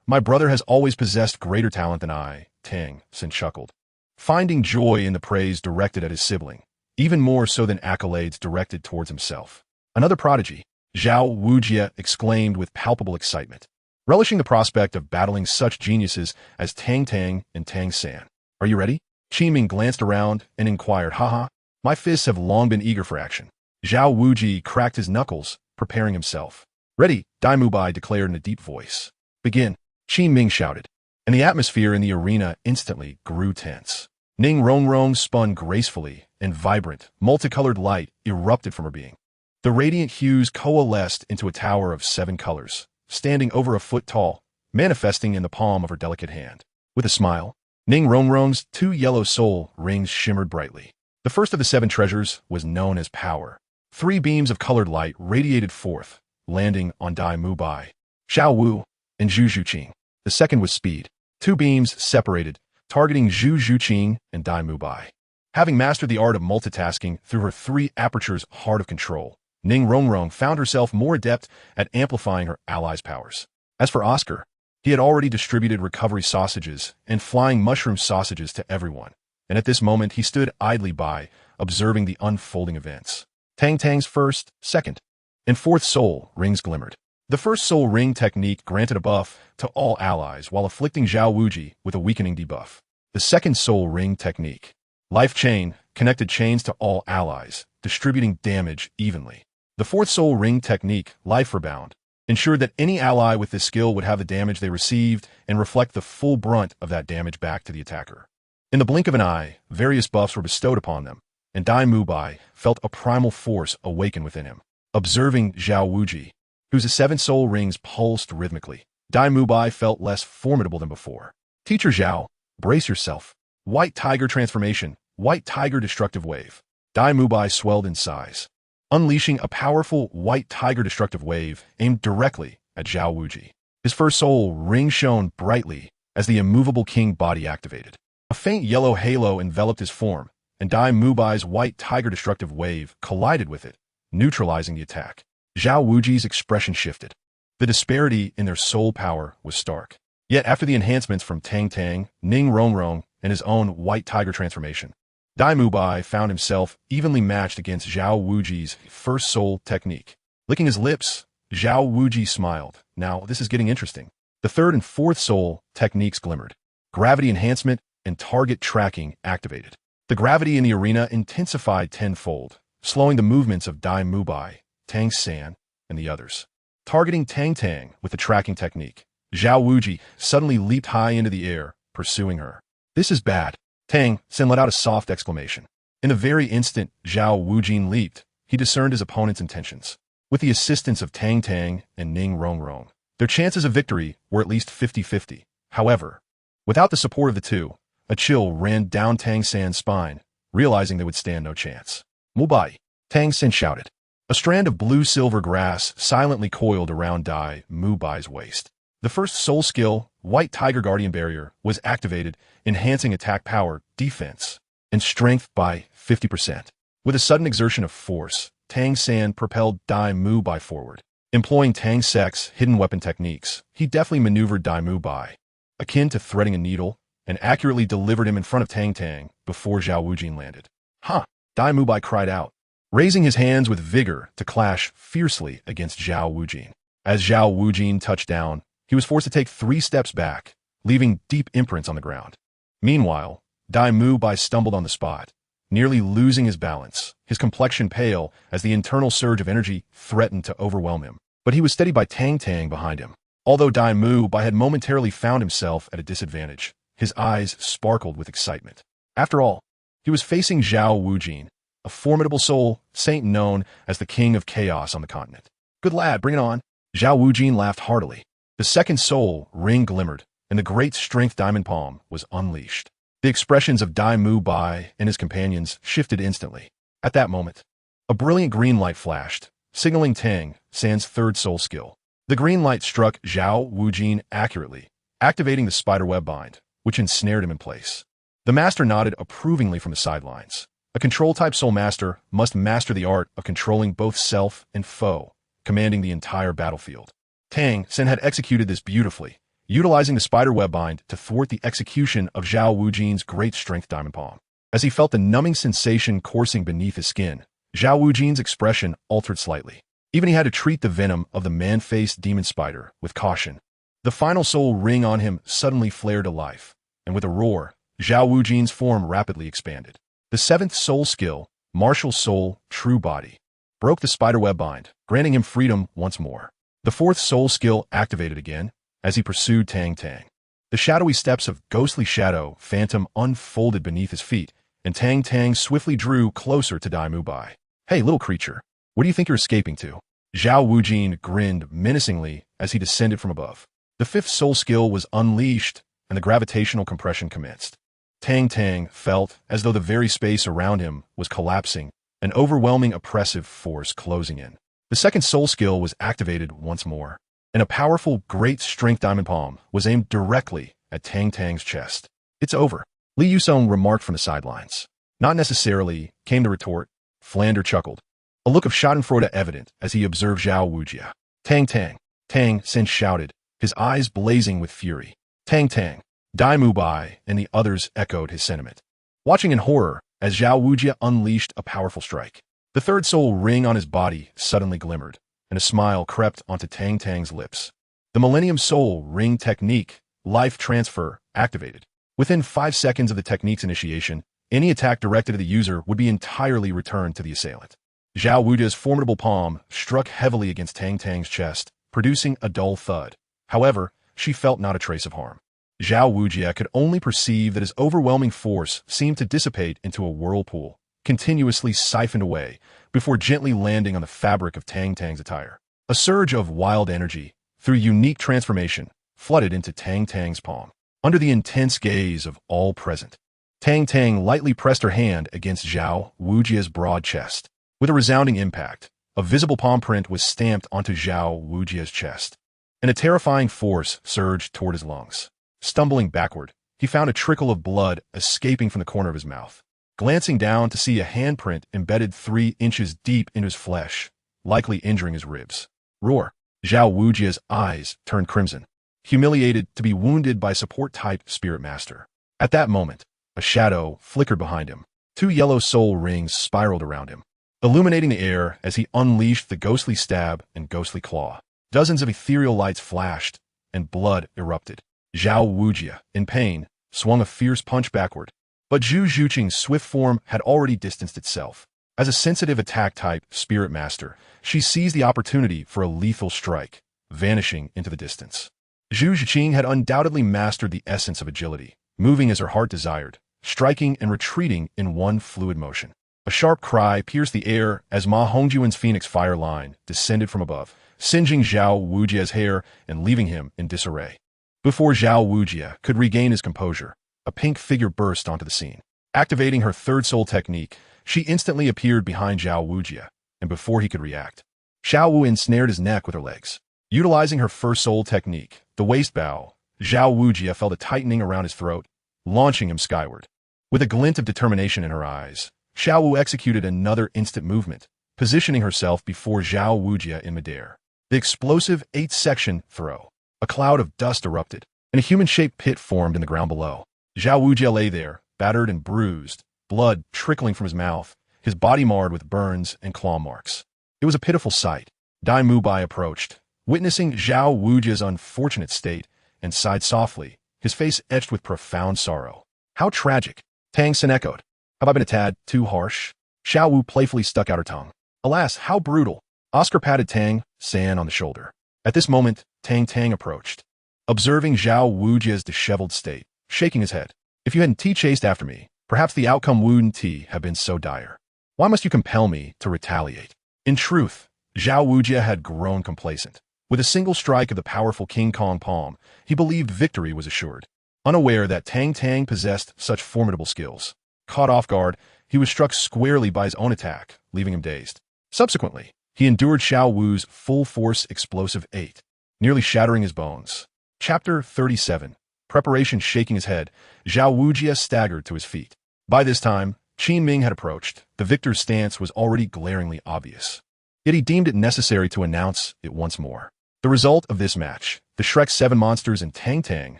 My brother has always possessed greater talent than I," Tang San chuckled, finding joy in the praise directed at his sibling, even more so than accolades directed towards himself. "Another prodigy," Zhao Wujie exclaimed with palpable excitement, relishing the prospect of battling such geniuses as Tang Tang and Tang San. "Are you ready?" Qi Ming glanced around and inquired, "Haha, my fists have long been eager for action." Zhao Wujie cracked his knuckles, preparing himself. "Ready," Dai Mubai declared in a deep voice. "Begin," Qi Ming shouted, and the atmosphere in the arena instantly grew tense. Ning Rongrong spun gracefully, and vibrant, multicolored light erupted from her being. The radiant hues coalesced into a tower of 7 colors, standing over a foot tall, manifesting in the palm of her delicate hand. With a smile, Ning Rongrong's 2 yellow soul rings shimmered brightly. The first of the 7 treasures was known as Power. 3 beams of colored light radiated forth, landing on Dai Mubai, Xiao Wu, and Zhu Zhuqing. The second was Speed. 2 beams separated, targeting Zhu Zhuqing and Dai Mubai. Having mastered the art of multitasking through her 3 apertures heart of control, Ning Rongrong found herself more adept at amplifying her allies' powers. As for Oscar, he had already distributed recovery sausages and flying mushroom sausages to everyone, and at this moment he stood idly by, observing the unfolding events. Tang Tang's first, second, and 4th soul rings glimmered. The first soul ring technique granted a buff to all allies while afflicting Zhao Wuji with a weakening debuff. The second soul ring technique, Life Chain, connected chains to all allies, distributing damage evenly. The 4th soul ring technique, Life Rebound, ensured that any ally with this skill would have the damage they received and reflect the full brunt of that damage back to the attacker. In the blink of an eye, various buffs were bestowed upon them, and Dai Mubai felt a primal force awaken within him. Observing Zhao Wuji, whose 7 soul rings pulsed rhythmically, Dai Mubai felt less formidable than before. "Teacher Zhao, brace yourself. White Tiger Transformation, White Tiger Destructive Wave." Dai Mubai swelled in size, unleashing a powerful White Tiger Destructive Wave aimed directly at Zhao Wuji. His first soul ring shone brightly as the immovable king body activated. A faint yellow halo enveloped his form, and Dai Mubai's White Tiger Destructive Wave collided with it, neutralizing the attack. Zhao Wuji's expression shifted. The disparity in their soul power was stark. Yet after the enhancements from Tang Tang, Ning Rongrong, and his own White Tiger transformation, Dai Mubai found himself evenly matched against Zhao Wuji's first soul technique. Licking his lips, Zhao Wuji smiled. Now, this is getting interesting. The 3rd and 4th soul techniques glimmered. Gravity enhancement and target tracking activated. The gravity in the arena intensified tenfold, slowing the movements of Dai Mubai, Tang San, and the others. Targeting Tang Tang with the tracking technique, Zhao Wuji suddenly leaped high into the air, pursuing her. "This is bad." Tang San let out a soft exclamation. In the very instant Zhao Wujin leaped, he discerned his opponent's intentions. With the assistance of Tang Tang and Ning Rongrong, their chances of victory were at least 50-50. However, without the support of the two, a chill ran down Tang San's spine, realizing they would stand no chance. "Mubai!" Tang San shouted. A strand of blue-silver grass silently coiled around Dai Mubai's waist. The first soul skill, White Tiger Guardian Barrier, was activated, enhancing attack power, defense, and strength by 50%. With a sudden exertion of force, Tang San propelled Dai Mubai forward. Employing Tang Sect's hidden weapon techniques, he deftly maneuvered Dai Mubai, akin to threading a needle, and accurately delivered him in front of Tang Tang before Zhao Wujin landed. Huh! Dai Mubai cried out, raising his hands with vigor to clash fiercely against Zhao Wujin. As Zhao Wujin touched down, he was forced to take 3 steps back, leaving deep imprints on the ground. Meanwhile, Dai Mubai stumbled on the spot, nearly losing his balance, his complexion pale as the internal surge of energy threatened to overwhelm him. But he was steadied by Tang Tang behind him. Although Dai Mubai had momentarily found himself at a disadvantage, his eyes sparkled with excitement. After all, he was facing Zhao Wujin, a formidable soul saint known as the King of Chaos on the continent. Good lad, bring it on. Zhao Wujin laughed heartily. The second soul ring glimmered, and the great strength diamond palm was unleashed. The expressions of Dai Mubai and his companions shifted instantly. At that moment, a brilliant green light flashed, signaling Tang San's third soul skill. The green light struck Zhao Wujin accurately, activating the spiderweb bind, which ensnared him in place. The master nodded approvingly from the sidelines. A control-type soul master must master the art of controlling both self and foe, commanding the entire battlefield. Tang San had executed this beautifully, utilizing the spiderweb bind to thwart the execution of Zhao Wujin's great strength diamond palm. As he felt the numbing sensation coursing beneath his skin, Zhao Wujin's expression altered slightly. Even he had to treat the venom of the man-faced demon spider with caution. The final soul ring on him suddenly flared to life, and with a roar, Zhao Wujin's form rapidly expanded. The 7th soul skill, Martial Soul True Body, broke the spiderweb bind, granting him freedom once more. The 4th soul skill activated again as he pursued Tang Tang. The shadowy steps of ghostly shadow phantom unfolded beneath his feet, and Tang Tang swiftly drew closer to Dai Mubai. Hey, little creature, where do you think you're escaping to? Zhao Wujin grinned menacingly as he descended from above. The 5th soul skill was unleashed, and the gravitational compression commenced. Tang Tang felt as though the very space around him was collapsing, an overwhelming oppressive force closing in. The 2nd soul skill was activated once more, and a powerful great strength diamond palm was aimed directly at Tang Tang's chest. It's over, Li Yusong remarked from the sidelines. Not necessarily, came the retort. Flander chuckled, a look of schadenfreude evident as he observed Zhao Wujia. Tang Tang, Tang San shouted, his eyes blazing with fury. Tang Tang, Dai Mubai and the others echoed his sentiment, watching in horror as Zhao Wujia unleashed a powerful strike. The 3rd soul ring on his body suddenly glimmered, and a smile crept onto Tang Tang's lips. The Millennium Soul Ring Technique, Life Transfer, activated. Within 5 seconds of the technique's initiation, any attack directed at the user would be entirely returned to the assailant. Zhao Wujia's formidable palm struck heavily against Tang Tang's chest, producing a dull thud. However, she felt not a trace of harm. Zhao Wujia could only perceive that his overwhelming force seemed to dissipate into a whirlpool, continuously siphoned away, before gently landing on the fabric of Tang Tang's attire. A surge of wild energy, through unique transformation, flooded into Tang Tang's palm. Under the intense gaze of all present, Tang Tang lightly pressed her hand against Zhao Wujia's broad chest. With a resounding impact, a visible palm print was stamped onto Zhao Wujia's chest, and a terrifying force surged toward his lungs. Stumbling backward, he found a trickle of blood escaping from the corner of his mouth. Glancing down to see a handprint embedded 3 inches deep into his flesh, likely injuring his ribs. Roar! Zhao Wujia's eyes turned crimson, humiliated to be wounded by support-type spirit master. At that moment, a shadow flickered behind him. 2 yellow soul rings spiraled around him, illuminating the air as he unleashed the ghostly stab and ghostly claw. Dozens of ethereal lights flashed, and blood erupted. Zhao Wujia, in pain, swung a fierce punch backward, but Zhu Zhuqing's swift form had already distanced itself. As a sensitive attack-type spirit master, she seized the opportunity for a lethal strike, vanishing into the distance. Zhu Zhuqing had undoubtedly mastered the essence of agility, moving as her heart desired, striking and retreating in one fluid motion. A sharp cry pierced the air as Ma Hongjuan's phoenix fire line descended from above, singeing Zhao Wujia's hair and leaving him in disarray. Before Zhao Wujia could regain his composure, a pink figure burst onto the scene. Activating her 3rd soul technique, she instantly appeared behind Zhao Wujia, and before he could react, Xiao Wu ensnared his neck with her legs. Utilizing her 1st soul technique, the waist bow, Zhao Wujia felt a tightening around his throat, launching him skyward. With a glint of determination in her eyes, Xiao Wu executed another instant movement, positioning herself before Zhao Wujia in midair. The explosive 8-section throw. A cloud of dust erupted, and a human-shaped pit formed in the ground below. Zhao Wujia lay there, battered and bruised, blood trickling from his mouth, his body marred with burns and claw marks. It was a pitiful sight. Dai Mubai approached, witnessing Zhao Wujia's unfortunate state, and sighed softly, his face etched with profound sorrow. How tragic! Tang San echoed. Have I been a tad too harsh? Xiao Wu playfully stuck out her tongue. Alas, how brutal! Oscar patted Tang San on the shoulder. At this moment, Tang Tang approached, observing Zhao Wujia's disheveled state, shaking his head. If you hadn't chased after me, perhaps the outcome wouldn't have been so dire. Why must you compel me to retaliate? In truth, Zhao Wujia had grown complacent. With a single strike of the powerful King Kong palm, he believed victory was assured. Unaware that Tang Tang possessed such formidable skills. Caught off guard, he was struck squarely by his own attack, leaving him dazed. Subsequently, he endured Xiao Wu's full-force explosive 8, nearly shattering his bones. Chapter 37. Preparation. Shaking his head, Zhao Wujia staggered to his feet. By this time, Qin Ming had approached. The victor's stance was already glaringly obvious. Yet he deemed it necessary to announce it once more. The result of this match, the Shrek 7 monsters and Tang Tang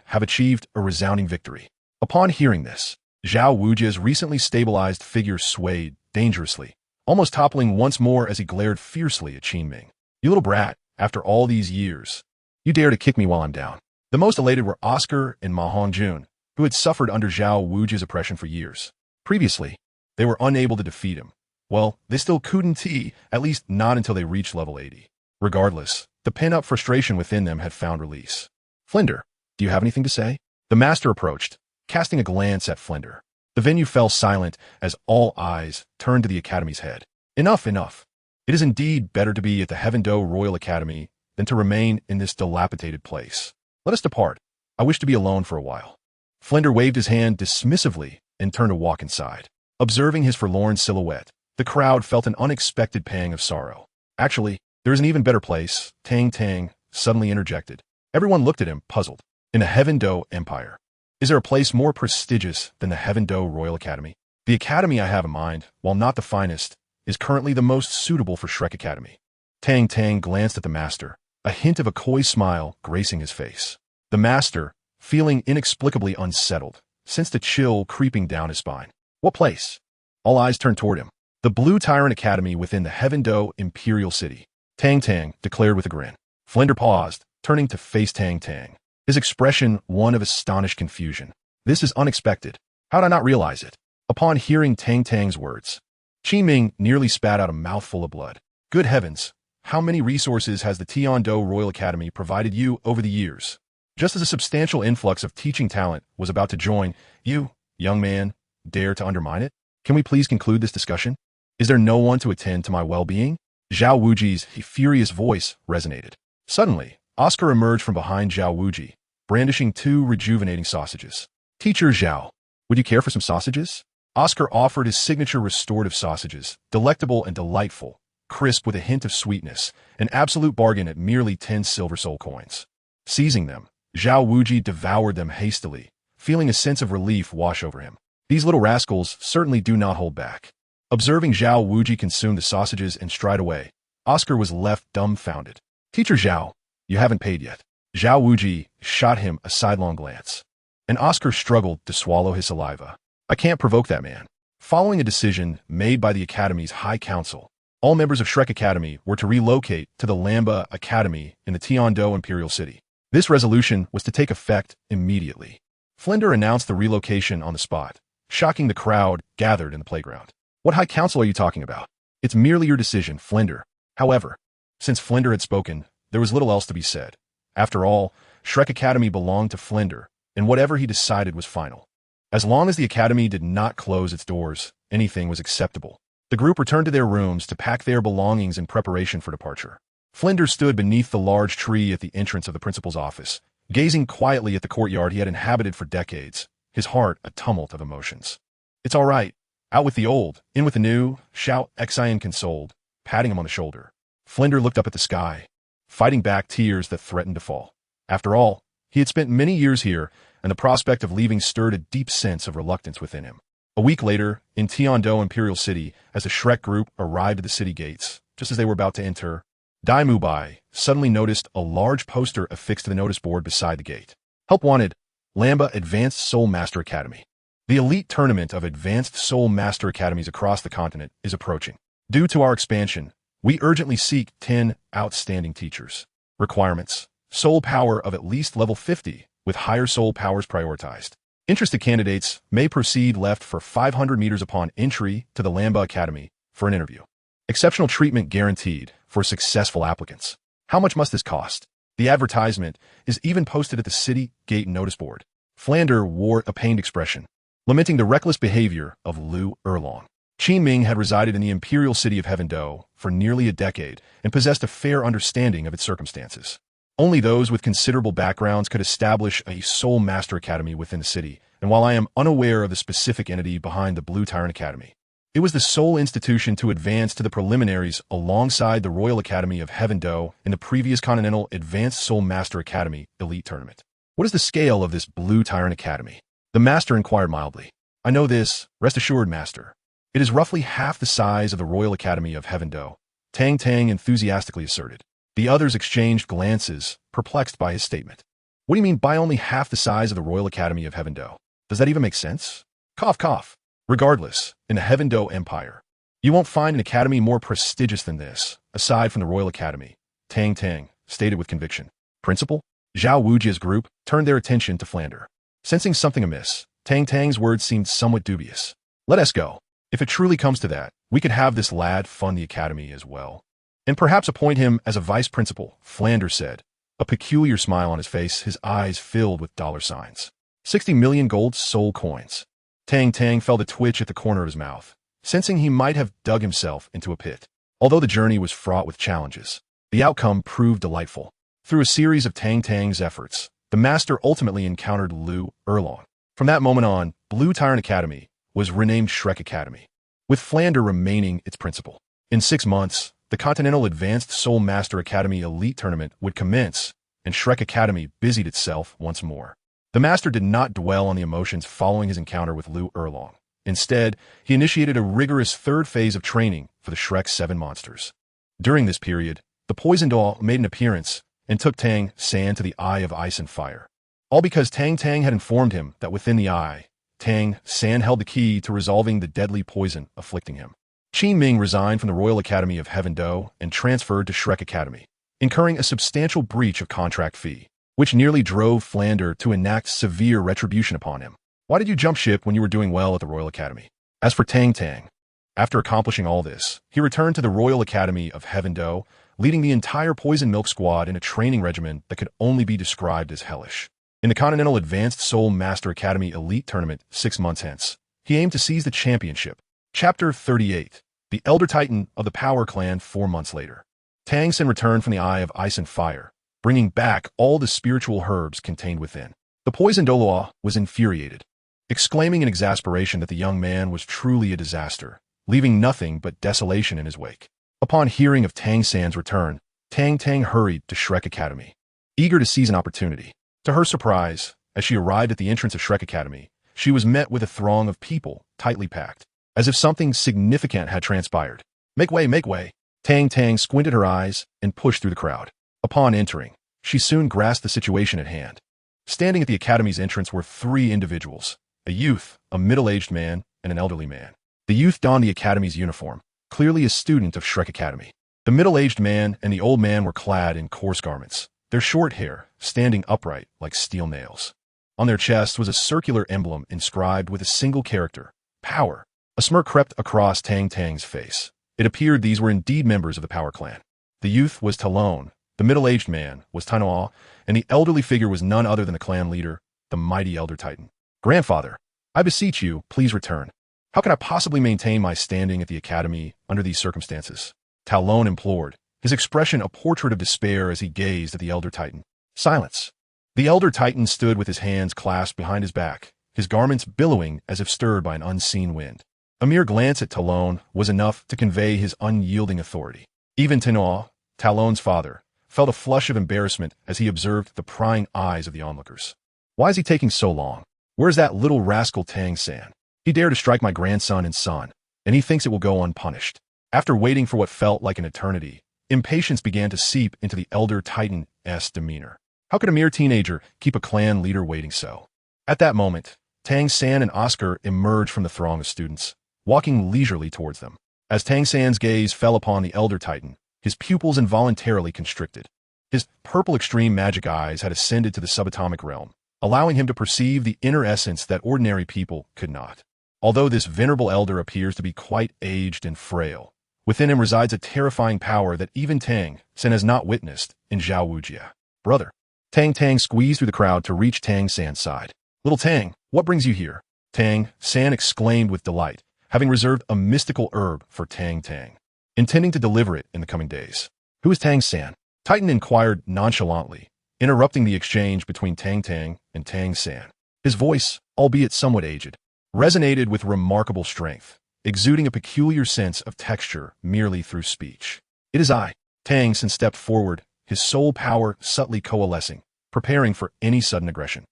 have achieved a resounding victory. Upon hearing this, Zhao Wujia's recently stabilized figure swayed dangerously, almost toppling once more as he glared fiercely at Qin Ming. You little brat, after all these years, you dare to kick me while I'm down. The most elated were Oscar and Ma Hongjun, who had suffered under Zhao Wujia's oppression for years. Previously, they were unable to defeat him. Well, they still couldn't, at least not until they reached level 80. Regardless, the pent-up frustration within them had found release. Flinder, do you have anything to say? The master approached, casting a glance at Flinder. The venue fell silent as all eyes turned to the Academy's head. Enough, enough. It is indeed better to be at the Heaven Do Royal Academy than to remain in this dilapidated place. Let us depart. I wish to be alone for a while. Flinder waved his hand dismissively and turned to walk inside. Observing his forlorn silhouette, the crowd felt an unexpected pang of sorrow. Actually, there is an even better place, Tang Tang suddenly interjected. Everyone looked at him, puzzled. In the Heaven Do Empire, is there a place more prestigious than the Heaven Do Royal Academy? The academy I have in mind, while not the finest, is currently the most suitable for Shrek Academy. Tang Tang glanced at the master, a hint of a coy smile gracing his face. The master, feeling inexplicably unsettled, sensed a chill creeping down his spine. What place? All eyes turned toward him. The Blue Tyrant Academy within the Heaven Do Imperial City. Tang Tang declared with a grin. Flinder paused, turning to face Tang Tang, his expression one of astonished confusion. This is unexpected. How did I not realize it? Upon hearing Tang Tang's words, Qin Ming nearly spat out a mouthful of blood. Good heavens, how many resources has the Tian Do Royal Academy provided you over the years? Just as a substantial influx of teaching talent was about to join, you, young man, dare to undermine it? Can we please conclude this discussion? Is there no one to attend to my well-being? Zhao Wuji's furious voice resonated. Suddenly, Oscar emerged from behind Zhao Wuji, brandishing 2 rejuvenating sausages. Teacher Zhao, would you care for some sausages? Oscar offered his signature restorative sausages, delectable and delightful, crisp with a hint of sweetness, an absolute bargain at merely 10 silver soul coins. Seizing them, Zhao Wuji devoured them hastily, feeling a sense of relief wash over him. These little rascals certainly do not hold back. Observing Zhao Wuji consume the sausages and stride away, Oscar was left dumbfounded. Teacher Zhao, you haven't paid yet. Zhao Wuji shot him a sidelong glance, and Oscar struggled to swallow his saliva. I can't provoke that man. Following a decision made by the Academy's High Council, all members of Shrek Academy were to relocate to the Lamba Academy in the Tiando Imperial City. This resolution was to take effect immediately. Flinder announced the relocation on the spot, shocking the crowd gathered in the playground. What High Council are you talking about? It's merely your decision, Flinder. However, since Flinder had spoken, there was little else to be said. After all, Shrek Academy belonged to Flinder, and whatever he decided was final. As long as the Academy did not close its doors, anything was acceptable. The group returned to their rooms to pack their belongings in preparation for departure. Flinder stood beneath the large tree at the entrance of the principal's office, gazing quietly at the courtyard he had inhabited for decades, his heart a tumult of emotions. It's all right. Out with the old, in with the new, shout Xuantian consoled, patting him on the shoulder. Flinder looked up at the sky, fighting back tears that threatened to fall. After all, he had spent many years here, and the prospect of leaving stirred a deep sense of reluctance within him. A week later, in Tiando Imperial City, as the Shrek group arrived at the city gates, just as they were about to enter, Dai Mubai suddenly noticed a large poster affixed to the notice board beside the gate. Help wanted, Lamba Advanced Soul Master Academy. The elite tournament of advanced soul master academies across the continent is approaching. Due to our expansion, we urgently seek 10 outstanding teachers. Requirements: soul power of at least level 50, with higher soul powers prioritized. Interested candidates may proceed left for 500 meters upon entry to the Lamba Academy for an interview. Exceptional treatment guaranteed for successful applicants. How much must this cost? The advertisement is even posted at the city gate notice board. Flander wore a pained expression, lamenting the reckless behavior of Lu Erlong. Qin Ming had resided in the imperial city of Heaven Do for nearly a decade and possessed a fair understanding of its circumstances. Only those with considerable backgrounds could establish a Soul Master Academy within the city, and while I am unaware of the specific entity behind the Blue Tyrant Academy, it was the sole institution to advance to the preliminaries alongside the Royal Academy of Heaven Do in the previous Continental Advanced Soul Master Academy Elite Tournament. What is the scale of this Blue Tyrant Academy? The Master inquired mildly. I know this, rest assured, Master. It is roughly half the size of the Royal Academy of Heaven Do, Tang Tang enthusiastically asserted. The others exchanged glances, perplexed by his statement. What do you mean by only half the size of the Royal Academy of Heaven Do? Does that even make sense? Cough, cough. Regardless, in the Heaven Do Empire, you won't find an academy more prestigious than this, aside from the Royal Academy, Tang Tang stated with conviction. Principal? Zhao Wujia's group turned their attention to Flander. Sensing something amiss, Tang Tang's words seemed somewhat dubious. Let us go. If it truly comes to that, we could have this lad fund the academy as well. And perhaps appoint him as a vice principal, Flander said, a peculiar smile on his face, his eyes filled with dollar signs. 60 million gold soul coins. Tang Tang felt a twitch at the corner of his mouth, sensing he might have dug himself into a pit. Although the journey was fraught with challenges, the outcome proved delightful. Through a series of Tang Tang's efforts, the master ultimately encountered Lu Erlong. From that moment on, Blue Tyrant Academy was renamed Shrek Academy, with Flander remaining its principal. In 6 months, the Continental Advanced Soul Master Academy Elite Tournament would commence, and Shrek Academy busied itself once more. The master did not dwell on the emotions following his encounter with Lu Erlong. Instead, he initiated a rigorous third phase of training for the Shrek 7 monsters. During this period, the Poison Doll made an appearance and took Tang San to the Eye of Ice and Fire. All because Tang Tang had informed him that within the eye, Tang San held the key to resolving the deadly poison afflicting him. Qin Ming resigned from the Royal Academy of Heaven Do and transferred to Shrek Academy, incurring a substantial breach of contract fee, which nearly drove Flander to enact severe retribution upon him. Why did you jump ship when you were doing well at the Royal Academy? As for Tang Tang, after accomplishing all this, he returned to the Royal Academy of Heaven Do, leading the entire Poison Milk Squad in a training regimen that could only be described as hellish. In the Continental Advanced Soul Master Academy Elite Tournament 6 months hence, he aimed to seize the championship. Chapter 38. The Elder Titan of the Power Clan 4 months later. Tang San returned from the Eye of Ice and Fire, bringing back all the spiritual herbs contained within. The Poison Douluo was infuriated, exclaiming in exasperation that the young man was truly a disaster, leaving nothing but desolation in his wake. Upon hearing of Tang San's return, Tang Tang hurried to Shrek Academy, eager to seize an opportunity. To her surprise, as she arrived at the entrance of Shrek Academy, she was met with a throng of people, tightly packed, as if something significant had transpired. Make way, make way! Tang Tang squinted her eyes and pushed through the crowd. Upon entering, she soon grasped the situation at hand. Standing at the academy's entrance were 3 individuals, a youth, a middle-aged man, and an elderly man. The youth donned the academy's uniform, clearly a student of Shrek Academy. The middle-aged man and the old man were clad in coarse garments, their short hair standing upright like steel nails. On their chests was a circular emblem inscribed with a single character, Power. A smirk crept across Tang Tang's face. It appeared these were indeed members of the Power Clan. The youth was Talon, the middle-aged man was Tanoa, and the elderly figure was none other than the clan leader, the mighty Elder Titan. Grandfather, I beseech you, please return. How can I possibly maintain my standing at the academy under these circumstances? Talon implored, his expression a portrait of despair as he gazed at the Elder Titan. Silence. The Elder Titan stood with his hands clasped behind his back, his garments billowing as if stirred by an unseen wind. A mere glance at Talon was enough to convey his unyielding authority. Even Tanoa, Talon's father, felt a flush of embarrassment as he observed the prying eyes of the onlookers. Why is he taking so long? Where's that little rascal Tang San? He dared to strike my grandson and son, and he thinks it will go unpunished. After waiting for what felt like an eternity, impatience began to seep into the Elder Titan's demeanor. How could a mere teenager keep a clan leader waiting so? At that moment, Tang San and Oscar emerged from the throng of students, walking leisurely towards them. As Tang San's gaze fell upon the Elder Titan, his pupils involuntarily constricted. His purple extreme magic eyes had ascended to the subatomic realm, allowing him to perceive the inner essence that ordinary people could not. Although this venerable elder appears to be quite aged and frail, within him resides a terrifying power that even Tang San has not witnessed in Zhao Wujia. Brother. Tang Tang squeezed through the crowd to reach Tang San's side. Little Tang, what brings you here? Tang San exclaimed with delight, having reserved a mystical herb for Tang Tang, intending to deliver it in the coming days. Who is Tang San? Titan inquired nonchalantly, interrupting the exchange between Tang Tang and Tang San. His voice, albeit somewhat aged, resonated with remarkable strength, exuding a peculiar sense of texture merely through speech. It is I. Tang San stepped forward, his soul power subtly coalescing, preparing for any sudden aggression.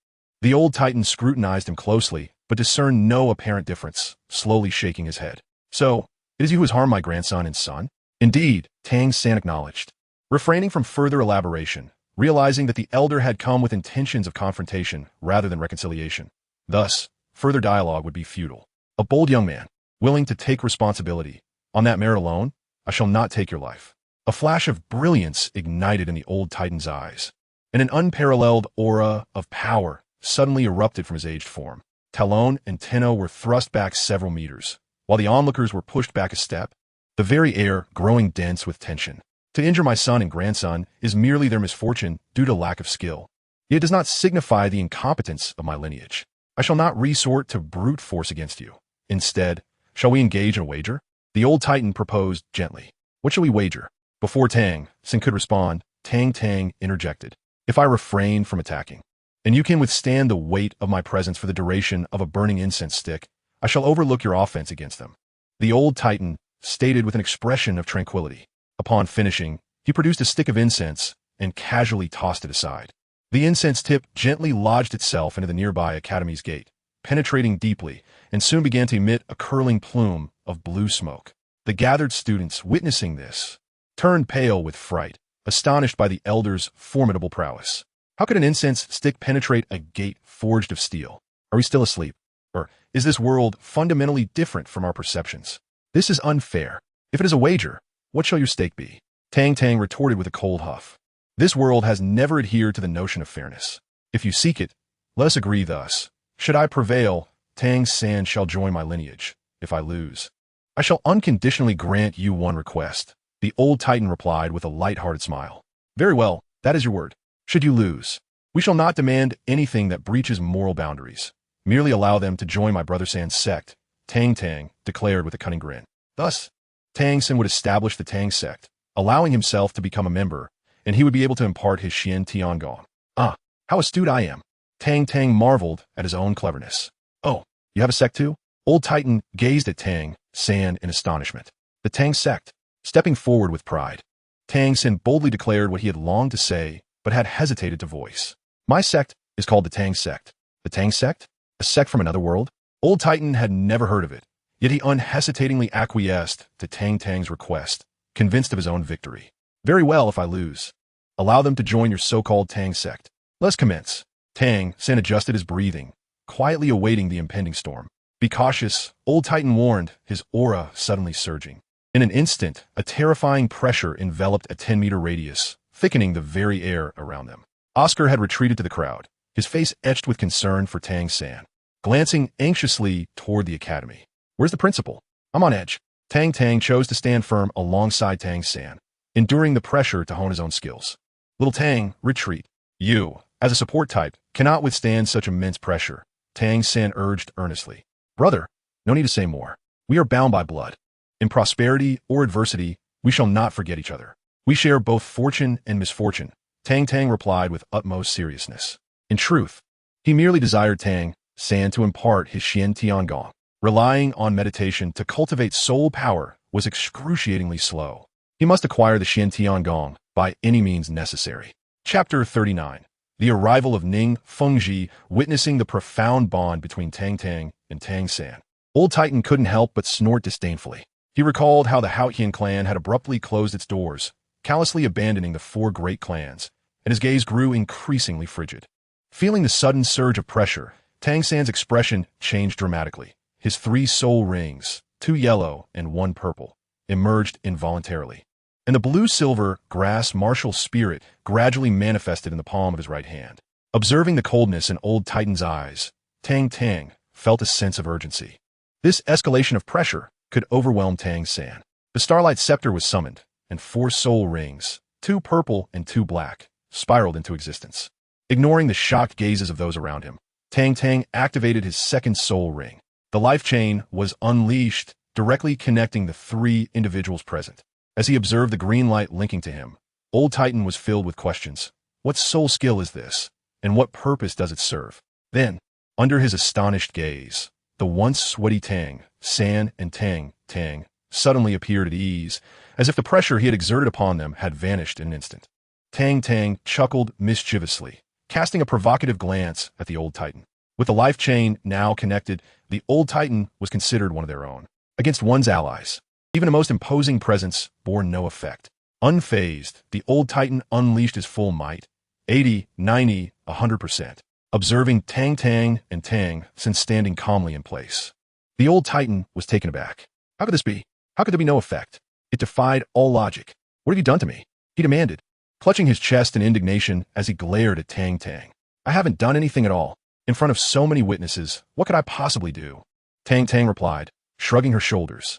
The old Titan scrutinized him closely, but discerned no apparent difference, slowly shaking his head. So, it is you who has harmed my grandson and son? Indeed, Tang San acknowledged, refraining from further elaboration, realizing that the elder had come with intentions of confrontation rather than reconciliation. Thus, further dialogue would be futile. A bold young man, willing to take responsibility. On that merit alone, I shall not take your life. A flash of brilliance ignited in the old Titan's eyes, and an unparalleled aura of power suddenly erupted from his aged form. Talon and Tenno were thrust back several meters, while the onlookers were pushed back a step, the very air growing dense with tension. To injure my son and grandson is merely their misfortune due to lack of skill. It does not signify the incompetence of my lineage. I shall not resort to brute force against you. Instead, shall we engage in a wager? The old Titan proposed gently. What shall we wager? Before Tang San could respond, Tang Tang interjected. If I refrain from attacking, and you can withstand the weight of my presence for the duration of a burning incense stick, I shall overlook your offense against them. The old Titan stated with an expression of tranquility. Upon finishing, he produced a stick of incense and casually tossed it aside. The incense tip gently lodged itself into the nearby academy's gate, penetrating deeply, and soon began to emit a curling plume of blue smoke. The gathered students, witnessing this, turned pale with fright, astonished by the elder's formidable prowess. How could an incense stick penetrate a gate forged of steel? Are we still asleep? Or is this world fundamentally different from our perceptions? This is unfair. If it is a wager, what shall your stake be? Tang Tang retorted with a cold huff. This world has never adhered to the notion of fairness. If you seek it, let us agree thus. Should I prevail, Tang San shall join my lineage. If I lose, I shall unconditionally grant you one request. The old Titan replied with a light-hearted smile. Very well, that is your word. Should you lose, we shall not demand anything that breaches moral boundaries. Merely allow them to join my brother San's sect, Tang Tang declared with a cunning grin. Thus, Tang San would establish the Tang Sect, allowing himself to become a member, and he would be able to impart his Xuantian Skill. Ah, how astute I am. Tang Tang marveled at his own cleverness. Oh, you have a sect too? Old Titan gazed at Tang San in astonishment. The Tang Sect. Stepping forward with pride, Tang San boldly declared what he had longed to say, but had hesitated to voice. My sect is called the Tang Sect. The Tang Sect? A sect from another world? Old Titan had never heard of it, yet he unhesitatingly acquiesced to Tang Tang's request, convinced of his own victory. Very well if I lose. Allow them to join your so-called Tang Sect. Let's commence. Tang San adjusted his breathing, quietly awaiting the impending storm. Be cautious, Old Titan warned, his aura suddenly surging. In an instant, a terrifying pressure enveloped a 10-meter radius, thickening the very air around them. Oscar had retreated to the crowd, his face etched with concern for Tang San, glancing anxiously toward the academy. Where's the principal? I'm on edge. Tang Tang chose to stand firm alongside Tang San, enduring the pressure to hone his own skills. Little Tang, retreat. You, as a support type, cannot withstand such immense pressure, Tang San urged earnestly. Brother, no need to say more. We are bound by blood. In prosperity or adversity, we shall not forget each other. We share both fortune and misfortune, Tang Tang replied with utmost seriousness. In truth, he merely desired Tang San to impart his Xuantian Skill. Relying on meditation to cultivate soul power was excruciatingly slow. He must acquire the Xuantian Skill by any means necessary. Chapter 39. The arrival of Ning Fengji, witnessing the profound bond between Tang Tang and Tang San. Old Titan couldn't help but snort disdainfully. He recalled how the Xuantian clan had abruptly closed its doors, callously abandoning the four great clans, and his gaze grew increasingly frigid. Feeling the sudden surge of pressure, Tang San's expression changed dramatically. His 3 soul rings, 2 yellow and 1 purple, emerged involuntarily. And the blue-silver grass martial spirit gradually manifested in the palm of his right hand. Observing the coldness in Old Titan's eyes, Tang Tang felt a sense of urgency. This escalation of pressure could overwhelm Tang San. The Starlight Scepter was summoned, and 4 soul rings, 2 purple and 2 black, spiraled into existence. Ignoring the shocked gazes of those around him, Tang Tang activated his 2nd soul ring. The life chain was unleashed, directly connecting the 3 individuals present. As he observed the green light linking to him, Old Titan was filled with questions. What soul skill is this, and what purpose does it serve? Then, under his astonished gaze, the once sweaty Tang San and Tang Tang suddenly appeared at ease, as if the pressure he had exerted upon them had vanished in an instant. Tang Tang chuckled mischievously, casting a provocative glance at the Old Titan. With the life chain now connected, the Old Titan was considered one of their own. Against one's allies, even a most imposing presence bore no effect. Unfazed, the Old Titan unleashed his full might, 80, 90, 100%, observing Tang Tang and Tang San standing calmly in place. The Old Titan was taken aback. How could this be? How could there be no effect? It defied all logic. What have you done to me? He demanded, clutching his chest in indignation as he glared at Tang Tang. I haven't done anything at all. In front of so many witnesses, what could I possibly do? Tang Tang replied, shrugging her shoulders.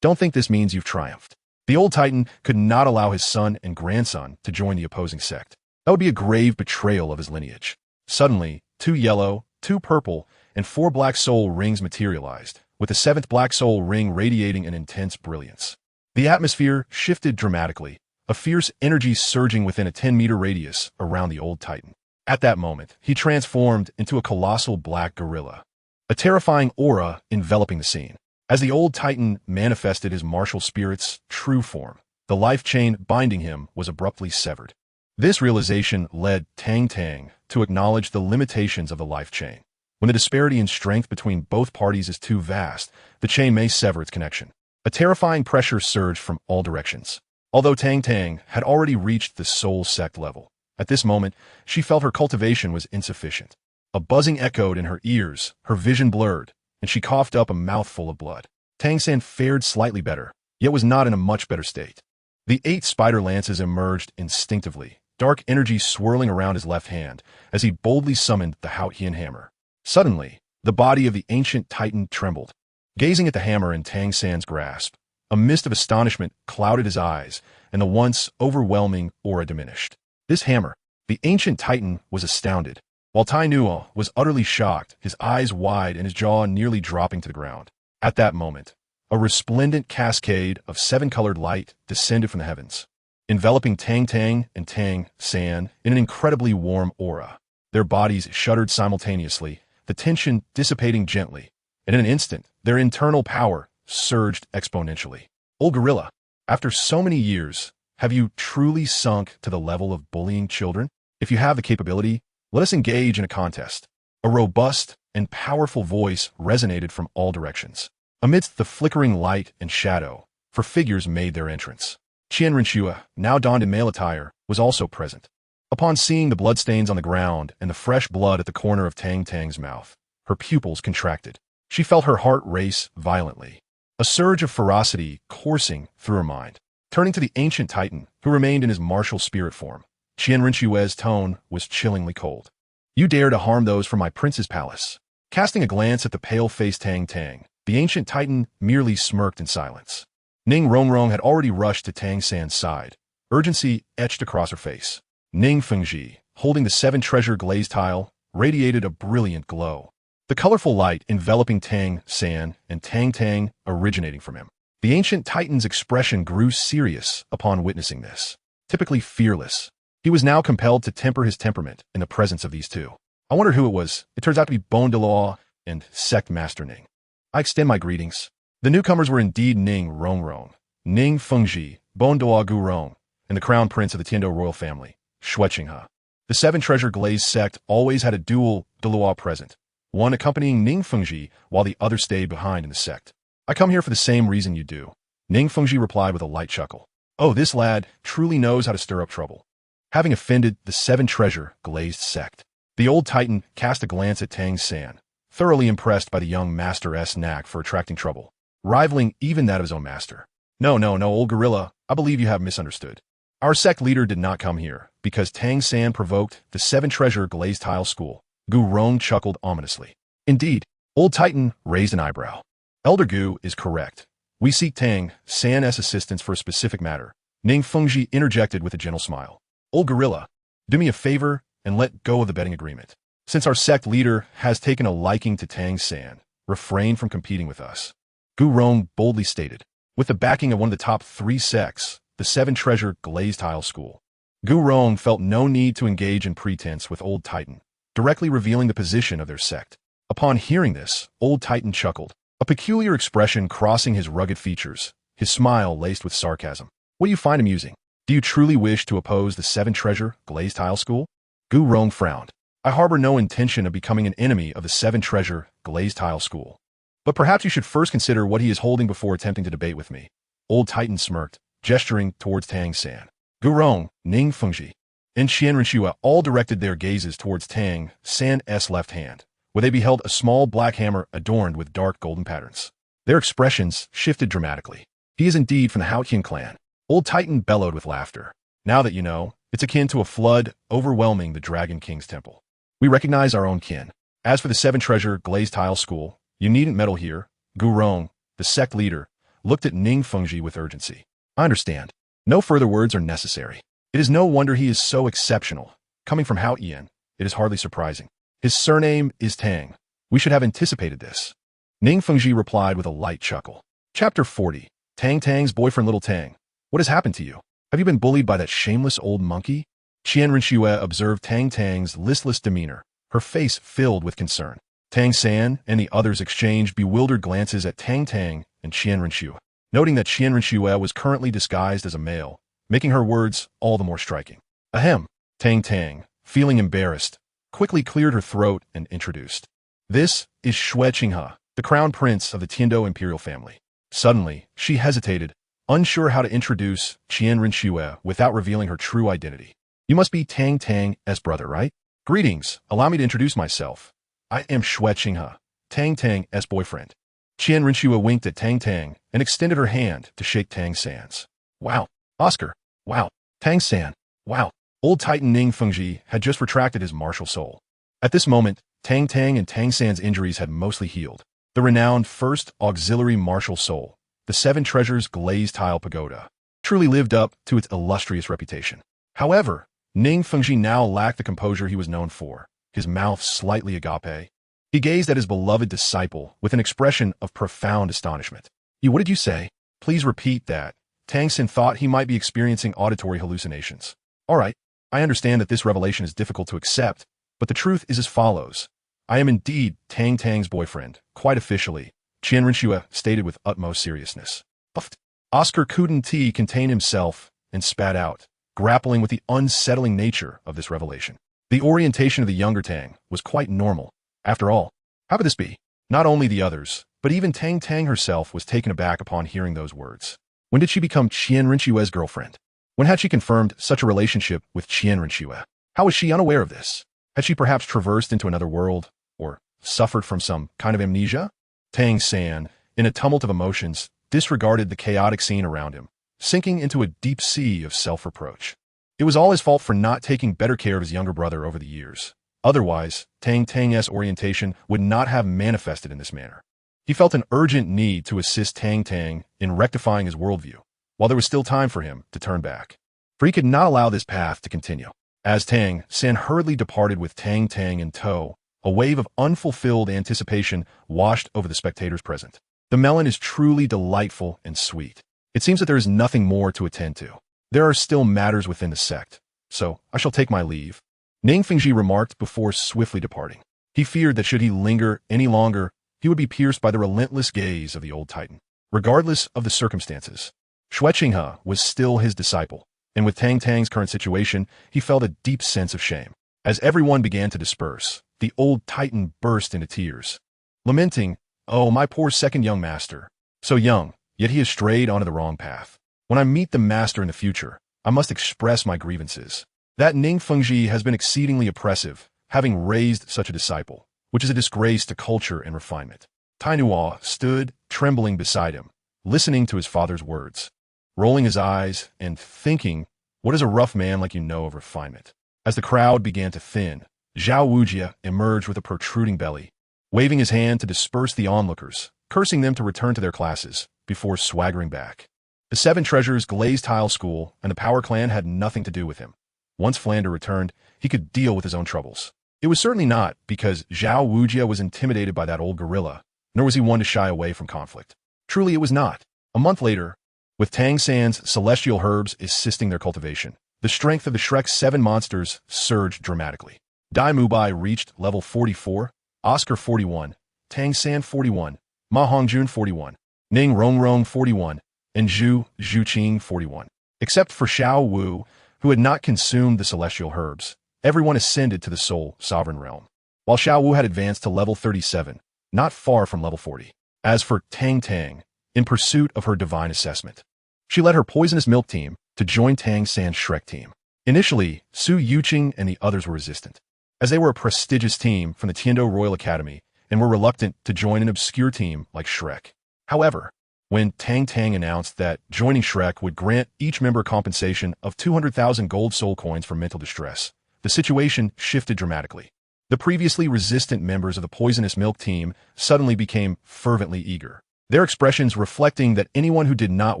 Don't think this means you've triumphed. The Old Titan could not allow his son and grandson to join the opposing sect. That would be a grave betrayal of his lineage. Suddenly, 2 yellow, 2 purple, and 4 black soul rings materialized, with the 7th black soul ring radiating an intense brilliance. The atmosphere shifted dramatically, a fierce energy surging within a 10-meter radius around the Old Titan. At that moment, he transformed into a colossal black gorilla, a terrifying aura enveloping the scene. As the Old Titan manifested his martial spirit's true form, the life chain binding him was abruptly severed. This realization led Tang Tang to acknowledge the limitations of the life chain. When the disparity in strength between both parties is too vast, the chain may sever its connection. A terrifying pressure surged from all directions. Although Tang Tang had already reached the soul sect level, at this moment, she felt her cultivation was insufficient. A buzzing echoed in her ears, her vision blurred, and she coughed up a mouthful of blood. Tang San fared slightly better, yet was not in a much better state. The 8 spider lances emerged instinctively, dark energy swirling around his left hand as he boldly summoned the Xuantian hammer. Suddenly, the body of the ancient titan trembled. Gazing at the hammer in Tang San's grasp, a mist of astonishment clouded his eyes, and the once overwhelming aura diminished. This hammer, the ancient titan, was astounded, while Douluo was utterly shocked, his eyes wide and his jaw nearly dropping to the ground. At that moment, a resplendent cascade of 7-colored light descended from the heavens, enveloping Tang Tang and Tang San in an incredibly warm aura. Their bodies shuddered simultaneously, the tension dissipating gently, and in an instant, their internal power surged exponentially. Old Gorilla, after so many years, have you truly sunk to the level of bullying children? If you have the capability, let us engage in a contest. A robust and powerful voice resonated from all directions. Amidst the flickering light and shadow, 4 figures made their entrance. Qianrenshua, now donned in male attire, was also present. Upon seeing the bloodstains on the ground and the fresh blood at the corner of Tang Tang's mouth, her pupils contracted. She felt her heart race violently, a surge of ferocity coursing through her mind. Turning to the ancient titan, who remained in his martial spirit form, Qianrenshua's tone was chillingly cold. You dare to harm those from my prince's palace. Casting a glance at the pale-faced Tang Tang, the ancient titan merely smirked in silence. Ning Rongrong had already rushed to Tang San's side, urgency etched across her face. Ning Fengji, holding the 7-treasure glazed tile, radiated a brilliant glow, the colorful light enveloping Tang San and Tang Tang originating from him. The ancient titan's expression grew serious upon witnessing this. Typically fearless, he was now compelled to temper his temperament in the presence of these 2. I wondered who it was. It turns out to be Douluo and Sect Master Ning. I extend my greetings. The newcomers were indeed Ning Rongrong, Ning Fengji, Douluo Gurong, and the crown prince of the Tiando royal family, Xuantian. The 7-treasure glazed sect always had a dual Douluo present, one accompanying Ning Fengji while the other stayed behind in the sect. I come here for the same reason you do. Ning Fengji replied with a light chuckle. Oh, this lad truly knows how to stir up trouble, having offended the 7-treasure glazed sect. The old titan cast a glance at Tang San, thoroughly impressed by the young master's knack for attracting trouble, rivaling even that of his own master. No, old gorilla, I believe you have misunderstood. Our sect leader did not come here because Tang San provoked the seven-treasure glazed tile school. Gu Rong chuckled ominously. Indeed, old titan raised an eyebrow. Elder Gu is correct. We seek Tang San's assistance for a specific matter. Ning Fengji interjected with a gentle smile. Old gorilla, do me a favor and let go of the betting agreement. Since our sect leader has taken a liking to Tang San, refrain from competing with us. Gu Rong boldly stated. With the backing of one of the top 3 sects, the seven-treasure glazed tile school. Gu Rong felt no need to engage in pretense with Old Titan, directly revealing the position of their sect. Upon hearing this, Old Titan chuckled, a peculiar expression crossing his rugged features, his smile laced with sarcasm. What do you find amusing? Do you truly wish to oppose the seven-treasure glazed tile school? Gu Rong frowned. I harbor no intention of becoming an enemy of the seven-treasure glazed tile school. But perhaps you should first consider what he is holding before attempting to debate with me. Old Titan smirked, gesturing towards Tang San. Gu Rong, Ning Fengji, and Xianrenxue all directed their gazes towards Tang San's left hand, where they beheld a small black hammer adorned with dark golden patterns. Their expressions shifted dramatically. He is indeed from the Xuantian clan. Old Titan bellowed with laughter. Now that you know, it's akin to a flood overwhelming the Dragon King's temple. We recognize our own kin. As for the seven-treasure glazed tile school, you needn't meddle here. Gu Rong, the sect leader, looked at Ning Fengji with urgency. I understand. No further words are necessary. It is no wonder he is so exceptional. Coming from Xuantian, it is hardly surprising. His surname is Tang. We should have anticipated this. Ning Fengji replied with a light chuckle. Chapter 40. Tang Tang's boyfriend Little Tang. What has happened to you? Have you been bullied by that shameless old monkey? Xianrenxue observed Tang Tang's listless demeanor, her face filled with concern. Tang San and the others exchanged bewildered glances at Tang Tang and Xianrenxue, noting that Xianrenxue was currently disguised as a male, making her words all the more striking. Ahem. Tang Tang, feeling embarrassed, quickly cleared her throat and introduced. This is Xuantian, the crown prince of the Tiando imperial family. Suddenly, she hesitated, unsure how to introduce Xianrenxue without revealing her true identity. You must be Tang Tang's brother, right? Greetings, allow me to introduce myself. I am Xuantian, Tang Tang's boyfriend. Xianrenxue winked at Tang Tang and extended her hand to shake Tang San's. Wow, Oscar. Wow, Tang San. Wow. Old Titan Ning Fengji had just retracted his martial soul. At this moment, Tang Tang and Tang San's injuries had mostly healed. The renowned First Auxiliary Martial Soul, the Seven Treasures Glazed Tile Pagoda, truly lived up to its illustrious reputation. However, Ning Fengji now lacked the composure he was known for, his mouth slightly agape. He gazed at his beloved disciple with an expression of profound astonishment. What did you say? Please repeat that. Tang San thought he might be experiencing auditory hallucinations. All right, I understand that this revelation is difficult to accept, but the truth is as follows. I am indeed Tang Tang's boyfriend, quite officially, Xianrenxue stated with utmost seriousness. Puffed. Oscar couldn't contain himself and spat out, grappling with the unsettling nature of this revelation. The orientation of the younger Tang was quite normal. After all, how could this be? Not only the others, but even Tang Tang herself was taken aback upon hearing those words. When did she become Xianrenxue's girlfriend? When had she confirmed such a relationship with Xianrenxue? How was she unaware of this? Had she perhaps traversed into another world, or suffered from some kind of amnesia? Tang San, in a tumult of emotions, disregarded the chaotic scene around him, sinking into a deep sea of self-reproach. It was all his fault for not taking better care of his younger brother over the years. Otherwise, Tang Tang's orientation would not have manifested in this manner. He felt an urgent need to assist Tang Tang in rectifying his worldview, while there was still time for him to turn back. For he could not allow this path to continue. As Tang San hurriedly departed with Tang Tang in tow, a wave of unfulfilled anticipation washed over the spectators present. The melon is truly delightful and sweet. It seems that there is nothing more to attend to. There are still matters within the sect, so I shall take my leave. Ning Fengji remarked before swiftly departing. He feared that should he linger any longer, he would be pierced by the relentless gaze of the old titan. Regardless of the circumstances, Xuantian was still his disciple, and with Tang Tang's current situation, he felt a deep sense of shame. As everyone began to disperse, the old titan burst into tears, lamenting, "Oh, my poor second young master. So young, yet he has strayed onto the wrong path. When I meet the master in the future, I must express my grievances. That Ning Fengji has been exceedingly oppressive, having raised such a disciple, which is a disgrace to culture and refinement. Tainuo stood, trembling beside him, listening to his father's words, rolling his eyes and thinking, what does a rough man like you know of refinement? As the crowd began to thin, Zhao Wujia emerged with a protruding belly, waving his hand to disperse the onlookers, cursing them to return to their classes, before swaggering back. The Seven Treasures glazed tile school and the Power Clan had nothing to do with him. Once Flander returned, he could deal with his own troubles. It was certainly not because Zhao Wujia was intimidated by that old gorilla, nor was he one to shy away from conflict. Truly it was not. A month later, with Tang San's celestial herbs assisting their cultivation, the strength of the Shrek 7 monsters surged dramatically. Dai Mubai reached level 44, Oscar 41, Tang San 41, Ma Hongjun 41, Ning Rongrong 41, and Zhu Zhuqing 41. Except for Xiao Wu, who had not consumed the celestial herbs, everyone ascended to the Soul Sovereign Realm, while Xiao Wu had advanced to level 37, not far from level 40. As for Tang Tang, in pursuit of her divine assessment, she led her poisonous milk team to join Tang San's Shrek team. Initially, Su Yuqing and the others were resistant, as they were a prestigious team from the Tiando Royal Academy and were reluctant to join an obscure team like Shrek. However, when Tang Tang announced that joining Shrek would grant each member compensation of 200,000 gold soul coins for mental distress, the situation shifted dramatically. The previously resistant members of the poisonous milk team suddenly became fervently eager, their expressions reflecting that anyone who did not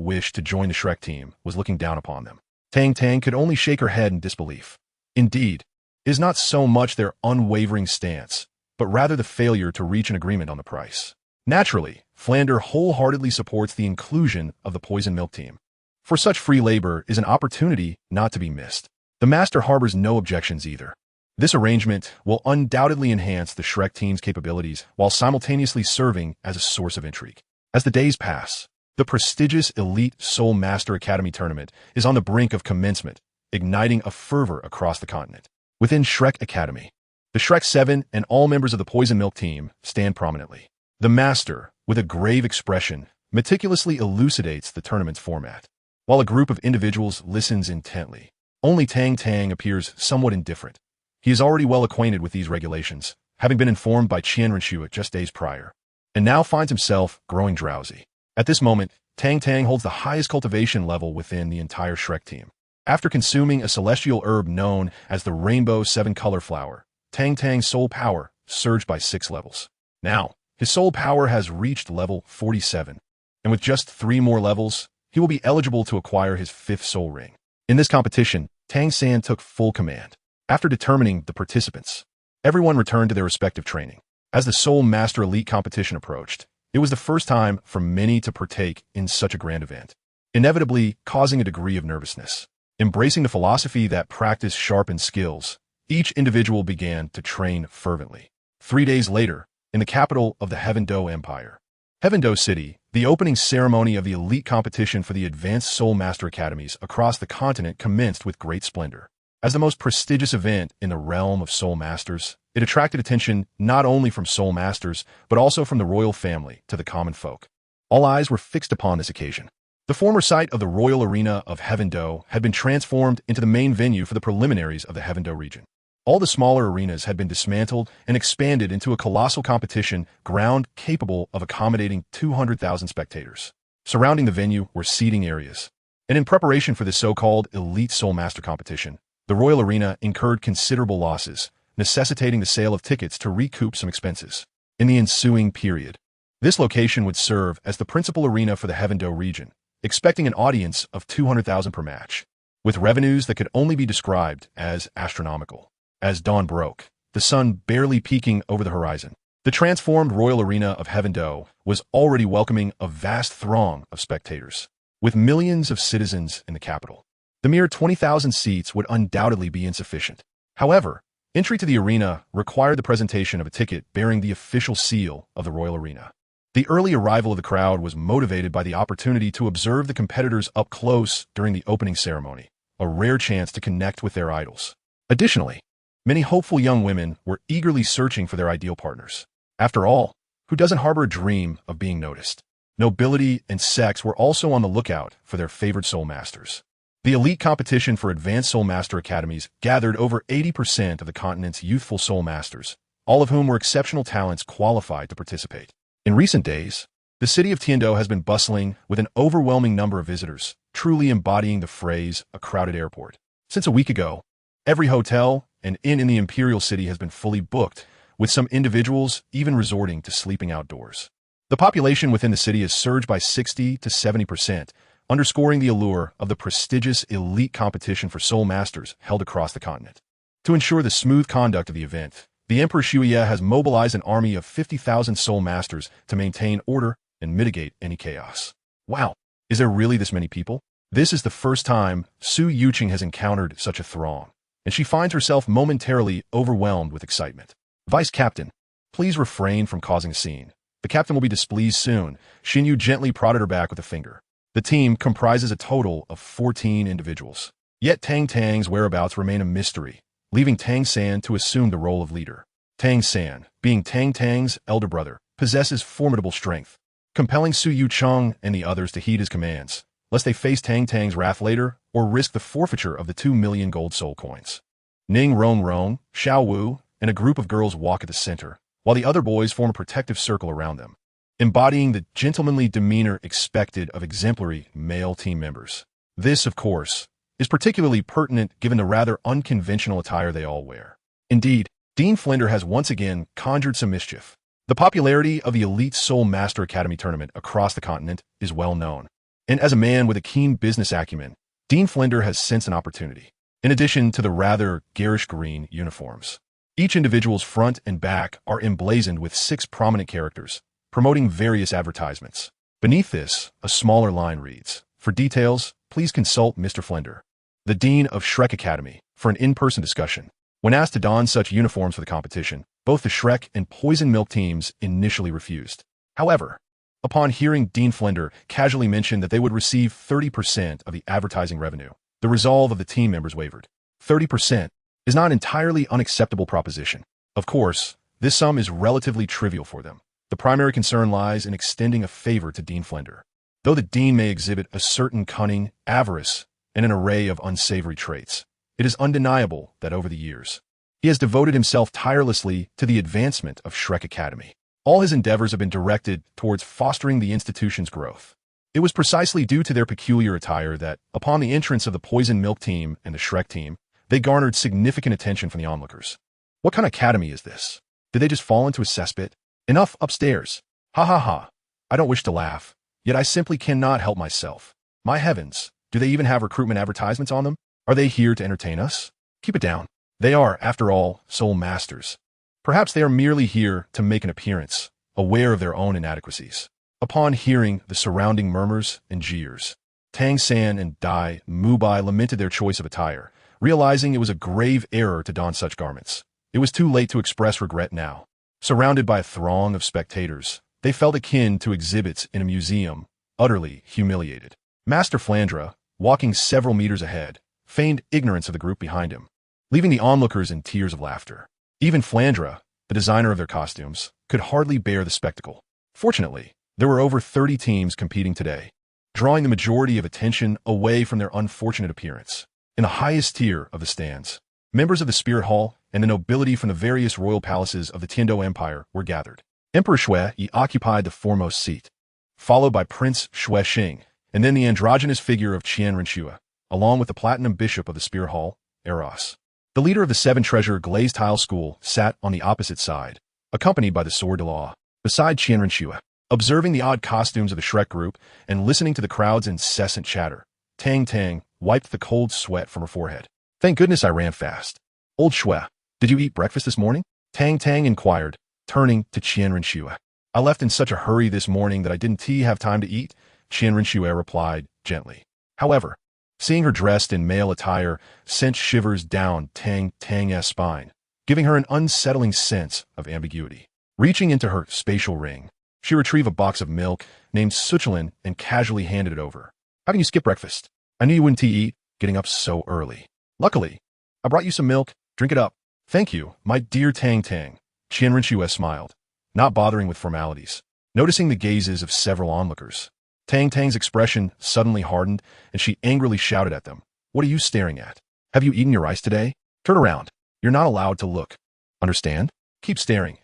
wish to join the Shrek team was looking down upon them. Tang Tang could only shake her head in disbelief. Indeed, it is not so much their unwavering stance, but rather the failure to reach an agreement on the price. Naturally, Flander wholeheartedly supports the inclusion of the poison milk team, for such free labor is an opportunity not to be missed. The Master harbors no objections either. This arrangement will undoubtedly enhance the Shrek team's capabilities while simultaneously serving as a source of intrigue. As the days pass, the prestigious Elite Soul Master Academy tournament is on the brink of commencement, igniting a fervor across the continent. Within Shrek Academy, the Shrek 7 and all members of the Poison Milk team stand prominently. The Master, with a grave expression, meticulously elucidates the tournament's format, while a group of individuals listens intently. Only Tang Tang appears somewhat indifferent. He is already well acquainted with these regulations, having been informed by Qian Renshu just days prior, and now finds himself growing drowsy. At this moment, Tang Tang holds the highest cultivation level within the entire Shrek team. After consuming a celestial herb known as the Rainbow 7-Color Flower, Tang Tang's soul power surged by 6 levels. Now, his soul power has reached level 47, and with just 3 more levels, he will be eligible to acquire his 5th soul ring. In this competition, Tang San took full command. After determining the participants, everyone returned to their respective training. As the Soul Master Elite competition approached, it was the first time for many to partake in such a grand event, inevitably causing a degree of nervousness. Embracing the philosophy that practice sharpens skills, each individual began to train fervently. 3 days later, in the capital of the Heaven-Do Empire, Heaven-Do City, the opening ceremony of the elite competition for the Advanced Soul Master Academies across the continent commenced with great splendor. As the most prestigious event in the realm of Soul Masters, it attracted attention not only from Soul Masters, but also from the royal family to the common folk. All eyes were fixed upon this occasion. The former site of the Royal Arena of Heaven-Do had been transformed into the main venue for the preliminaries of the Heaven-Do region. All the smaller arenas had been dismantled and expanded into a colossal competition ground capable of accommodating 200,000 spectators. Surrounding the venue were seating areas. And in preparation for this so-called Elite Soul Master competition, the Royal Arena incurred considerable losses, necessitating the sale of tickets to recoup some expenses. In the ensuing period, this location would serve as the principal arena for the Heaven-Do region, expecting an audience of 200,000 per match, with revenues that could only be described as astronomical. As dawn broke, the sun barely peeking over the horizon, the transformed Royal Arena of Heaven-Do was already welcoming a vast throng of spectators, with millions of citizens in the capital. The mere 20,000 seats would undoubtedly be insufficient. However, entry to the arena required the presentation of a ticket bearing the official seal of the Royal Arena. The early arrival of the crowd was motivated by the opportunity to observe the competitors up close during the opening ceremony, a rare chance to connect with their idols. Additionally, many hopeful young women were eagerly searching for their ideal partners. After all, who doesn't harbor a dream of being noticed? Nobility and sex were also on the lookout for their favored soul masters. The elite competition for advanced Soul Master academies gathered over 80% of the continent's youthful Soul Masters, all of whom were exceptional talents qualified to participate. In recent days, the city of Tiando has been bustling with an overwhelming number of visitors, truly embodying the phrase, a crowded airport. Since a week ago, every hotel and inn in the imperial city has been fully booked, with some individuals even resorting to sleeping outdoors. The population within the city has surged by 60 to 70%, underscoring the allure of the prestigious elite competition for Soul Masters held across the continent. To ensure the smooth conduct of the event, the Emperor Xuye has mobilized an army of 50,000 Soul Masters to maintain order and mitigate any chaos. Wow, is there really this many people? This is the first time Su Yuqing has encountered such a throng, and she finds herself momentarily overwhelmed with excitement. Vice Captain, please refrain from causing a scene. The captain will be displeased soon. Xin Yu gently prodded her back with a finger. The team comprises a total of 14 individuals. Yet Tang Tang's whereabouts remain a mystery, leaving Tang San to assume the role of leader. Tang San, being Tang Tang's elder brother, possesses formidable strength, compelling Su Yucheng and the others to heed his commands, lest they face Tang Tang's wrath later or risk the forfeiture of the 2 million gold soul coins. Ning Rong, Xiao Wu, and a group of girls walk at the center, while the other boys form a protective circle around them, embodying the gentlemanly demeanor expected of exemplary male team members. This, of course, is particularly pertinent given the rather unconventional attire they all wear. Indeed, Dean Flender has once again conjured some mischief. The popularity of the Elite Soul Master Academy tournament across the continent is well known, and as a man with a keen business acumen, Dean Flender has sensed an opportunity. In addition to the rather garish green uniforms, each individual's front and back are emblazoned with 6 prominent characters, promoting various advertisements. Beneath this, a smaller line reads, "For details, please consult Mr. Flender, the Dean of Shrek Academy, for an in-person discussion." When asked to don such uniforms for the competition, both the Shrek and Poison Milk teams initially refused. However, upon hearing Dean Flender casually mention that they would receive 30% of the advertising revenue, the resolve of the team members wavered. 30% is not an entirely unacceptable proposition. Of course, this sum is relatively trivial for them. The primary concern lies in extending a favor to Dean Flender. Though the Dean may exhibit a certain cunning, avarice, and an array of unsavory traits, it is undeniable that over the years, he has devoted himself tirelessly to the advancement of Shrek Academy. All his endeavors have been directed towards fostering the institution's growth. It was precisely due to their peculiar attire that, upon the entrance of the Poison Milk team and the Shrek team, they garnered significant attention from the onlookers. What kind of academy is this? Did they just fall into a cesspit? Enough upstairs. Ha ha ha. I don't wish to laugh, yet I simply cannot help myself. My heavens, do they even have recruitment advertisements on them? Are they here to entertain us? Keep it down. They are, after all, Soul Masters. Perhaps they are merely here to make an appearance, aware of their own inadequacies. Upon hearing the surrounding murmurs and jeers, Tang San and Dai Mubai lamented their choice of attire, realizing it was a grave error to don such garments. It was too late to express regret now. Surrounded by a throng of spectators, they felt akin to exhibits in a museum, utterly humiliated. Master Flandra, walking several meters ahead, feigned ignorance of the group behind him, leaving the onlookers in tears of laughter. Even Flandra, the designer of their costumes, could hardly bear the spectacle. Fortunately, there were over 30 teams competing today, drawing the majority of attention away from their unfortunate appearance. In the highest tier of the stands, members of the Spirit Hall and the nobility from the various royal palaces of the Tiando Empire were gathered. Emperor Shui Yi occupied the foremost seat, followed by Prince Shui Xing, and then the androgynous figure of Qian Renshua, along with the platinum bishop of the Spirit Hall, Eros. The leader of the 7-treasure glazed tile school sat on the opposite side, accompanied by the Sword de Law, beside Qian Renshua. Observing the odd costumes of the Shrek group and listening to the crowd's incessant chatter, Tang Tang wiped the cold sweat from her forehead. Thank goodness I ran fast. Old Shui, did you eat breakfast this morning? Tang Tang inquired, turning to Qian Renshua. I left in such a hurry this morning that I didn't have time to eat, Qian Renshua replied gently. However, seeing her dressed in male attire sent shivers down Tang Tang's spine, giving her an unsettling sense of ambiguity. Reaching into her spatial ring, she retrieved a box of milk named Xuantian and casually handed it over. How can you skip breakfast? I knew you wouldn't eat, getting up so early. Luckily, I brought you some milk. Drink it up. Thank you, my dear Tang Tang. Qian Renshua smiled, not bothering with formalities. Noticing the gazes of several onlookers, Tang Tang's expression suddenly hardened, and she angrily shouted at them. What are you staring at? Have you eaten your rice today? Turn around. You're not allowed to look. Understand? Keep staring.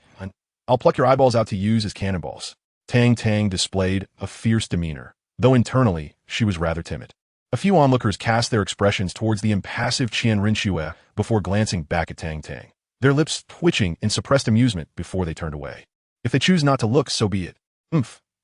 I'll pluck your eyeballs out to use as cannonballs. Tang Tang displayed a fierce demeanor, though internally she was rather timid. A few onlookers cast their expressions towards the impassive Qian Rinxue before glancing back at Tang Tang, their lips twitching in suppressed amusement before they turned away. If they choose not to look, so be it.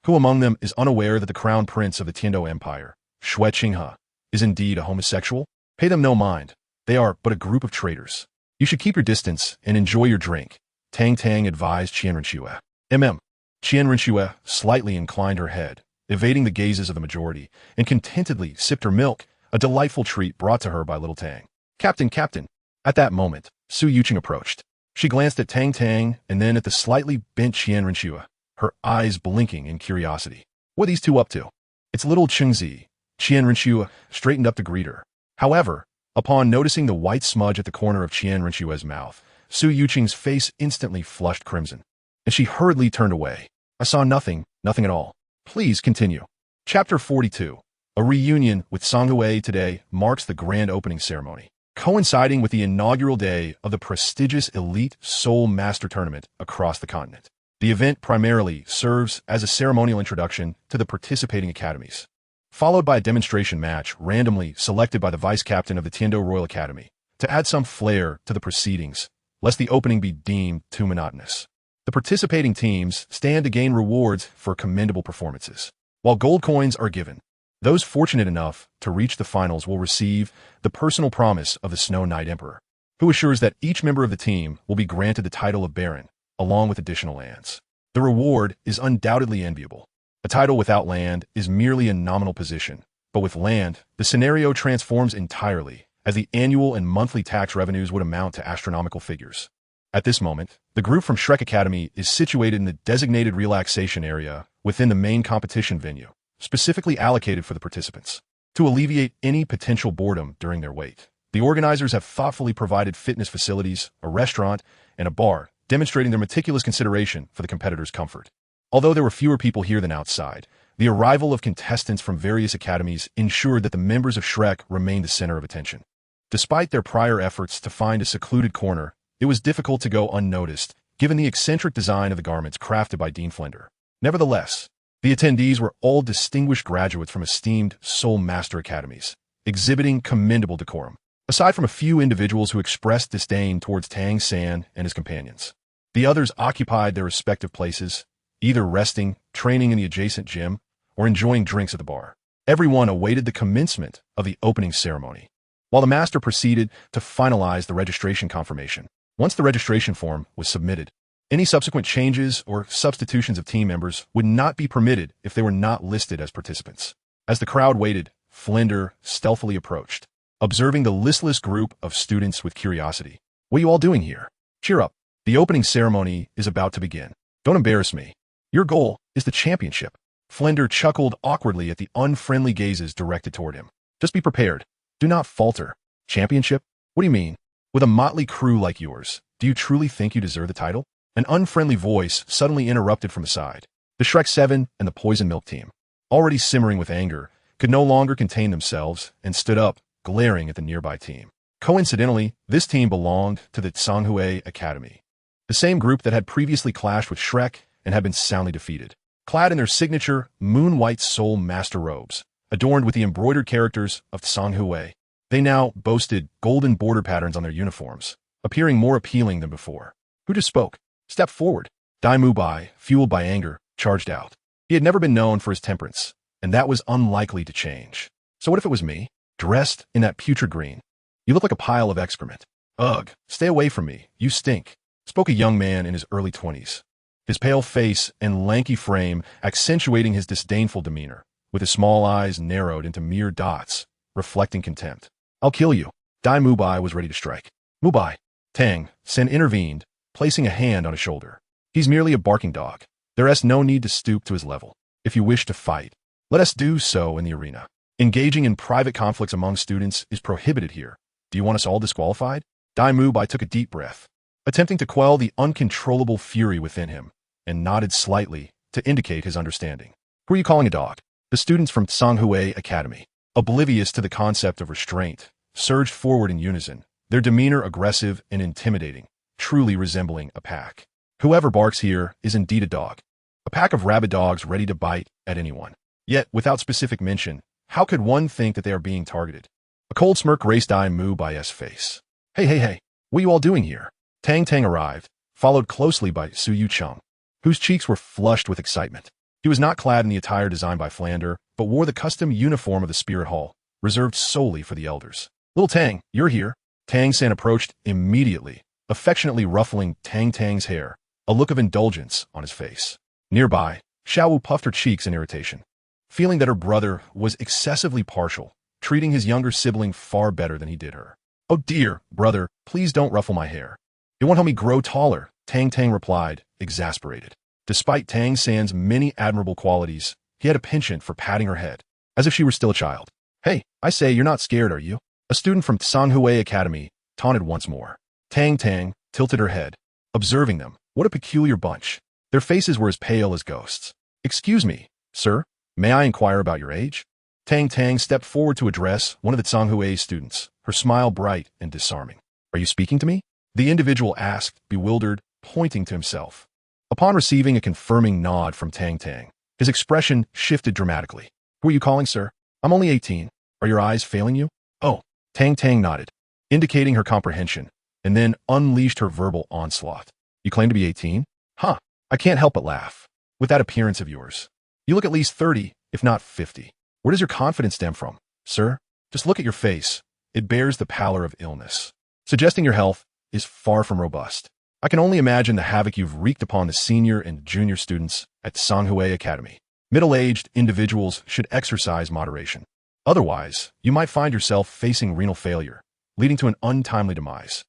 Who among them is unaware that the crown prince of the Tiando Empire, Xue Qinghe, is indeed a homosexual? Pay them no mind. They are but a group of traitors. You should keep your distance and enjoy your drink, Tang Tang advised Qian Rinxue. Qian Rinxue slightly inclined her head, evading the gazes of the majority, and contentedly sipped her milk, a delightful treat brought to her by little Tang. Captain. At that moment, Su Yuqing approached. She glanced at Tang Tang and then at the slightly bent Qian Rinxue, her eyes blinking in curiosity. What are these two up to? It's little Chengzi. Qian Rinxue straightened up to greet her. However, upon noticing the white smudge at the corner of Qian Rinxue's mouth, Su Yuqing's face instantly flushed crimson, and she hurriedly turned away. I saw nothing at all. Please continue. Chapter 42. A reunion with Songhui today marks the grand opening ceremony, coinciding with the inaugural day of the prestigious Elite Soul Master Tournament across the continent. The event primarily serves as a ceremonial introduction to the participating academies, followed by a demonstration match randomly selected by the vice captain of the Tiando Royal Academy to add some flair to the proceedings, lest the opening be deemed too monotonous. The participating teams stand to gain rewards for commendable performances, while gold coins are given. Those fortunate enough to reach the finals will receive the personal promise of the Snow Knight Emperor, who assures that each member of the team will be granted the title of Baron, along with additional lands. The reward is undoubtedly enviable. A title without land is merely a nominal position, but with land, the scenario transforms entirely, as the annual and monthly tax revenues would amount to astronomical figures. At this moment, the group from Shrek Academy is situated in the designated relaxation area within the main competition venue, specifically allocated for the participants. To alleviate any potential boredom during their wait, the organizers have thoughtfully provided fitness facilities, a restaurant, and a bar, demonstrating their meticulous consideration for the competitors' comfort. Although there were fewer people here than outside, the arrival of contestants from various academies ensured that the members of Shrek remained the center of attention. Despite their prior efforts to find a secluded corner, it was difficult to go unnoticed, given the eccentric design of the garments crafted by Dean Flender. Nevertheless, the attendees were all distinguished graduates from esteemed Soul Master Academies, exhibiting commendable decorum, aside from a few individuals who expressed disdain towards Tang San and his companions. The others occupied their respective places, either resting, training in the adjacent gym, or enjoying drinks at the bar. Everyone awaited the commencement of the opening ceremony, while the master proceeded to finalize the registration confirmation. Once the registration form was submitted, any subsequent changes or substitutions of team members would not be permitted if they were not listed as participants. As the crowd waited, Flender stealthily approached, observing the listless group of students with curiosity. What are you all doing here? Cheer up. The opening ceremony is about to begin. Don't embarrass me. Your goal is the championship. Flender chuckled awkwardly at the unfriendly gazes directed toward him. Just be prepared. Do not falter. Championship? What do you mean? With a motley crew like yours, do you truly think you deserve the title? An unfriendly voice suddenly interrupted from the side. The Shrek 7 and the Poison Milk team, already simmering with anger, could no longer contain themselves and stood up, glaring at the nearby team. Coincidentally, this team belonged to the Songhui Academy, the same group that had previously clashed with Shrek and had been soundly defeated. Clad in their signature moon-white soul master robes, adorned with the embroidered characters of Songhui, they now boasted golden border patterns on their uniforms, appearing more appealing than before. Who just spoke? Step forward. Dai Mubai, fueled by anger, charged out. He had never been known for his temperance, and that was unlikely to change. So what if it was me, dressed in that putrid green? You look like a pile of excrement. Ugh, stay away from me, you stink, spoke a young man in his early 20s, his pale face and lanky frame accentuating his disdainful demeanor, with his small eyes narrowed into mere dots, reflecting contempt. I'll kill you. Dai Mubai was ready to strike. Mubai. Tang San intervened, placing a hand on his shoulder. He's merely a barking dog. There is no need to stoop to his level. If you wish to fight, let us do so in the arena. Engaging in private conflicts among students is prohibited here. Do you want us all disqualified? Dai Mubai took a deep breath, attempting to quell the uncontrollable fury within him, and nodded slightly to indicate his understanding. Who are you calling a dog? The students from Songhui Academy. oblivious to the concept of restraint, surged forward in unison, their demeanor aggressive and intimidating, truly resembling a pack. Whoever barks here is indeed a dog. A pack of rabid dogs ready to bite at anyone. Yet, without specific mention, how could one think that they are being targeted? A cold smirk raced Ai Mu Bai's face. Hey, what are you all doing here? Tang Tang arrived, followed closely by Su Yu Cheng, whose cheeks were flushed with excitement. He was not clad in the attire designed by Flander, but wore the custom uniform of the Spirit Hall, reserved solely for the elders. Little Tang, you're here. Tang San approached immediately, affectionately ruffling Tang Tang's hair, a look of indulgence on his face. Nearby, Xiaowu puffed her cheeks in irritation, feeling that her brother was excessively partial, treating his younger sibling far better than he did her. Oh dear, brother, please don't ruffle my hair. It won't help me grow taller, Tang Tang replied, exasperated. Despite Tang San's many admirable qualities, he had a penchant for patting her head, as if she were still a child. Hey, I say, you're not scared, are you? A student from Sanghui Academy taunted once more. Tang Tang tilted her head, observing them. What a peculiar bunch. Their faces were as pale as ghosts. Excuse me, sir, may I inquire about your age? Tang Tang stepped forward to address one of the Sanghui students, her smile bright and disarming. Are you speaking to me? The individual asked, bewildered, pointing to himself. Upon receiving a confirming nod from Tang Tang, his expression shifted dramatically. Who are you calling, sir? I'm only 18. Are your eyes failing you? Oh, Tang Tang nodded, indicating her comprehension, and then unleashed her verbal onslaught. You claim to be 18? Huh, I can't help but laugh. With that appearance of yours, you look at least 30, if not 50. Where does your confidence stem from, sir? Just look at your face. It bears the pallor of illness, suggesting your health is far from robust. I can only imagine the havoc you've wreaked upon the senior and junior students at Sanghui Academy. Middle-aged individuals should exercise moderation. Otherwise, you might find yourself facing renal failure, leading to an untimely demise.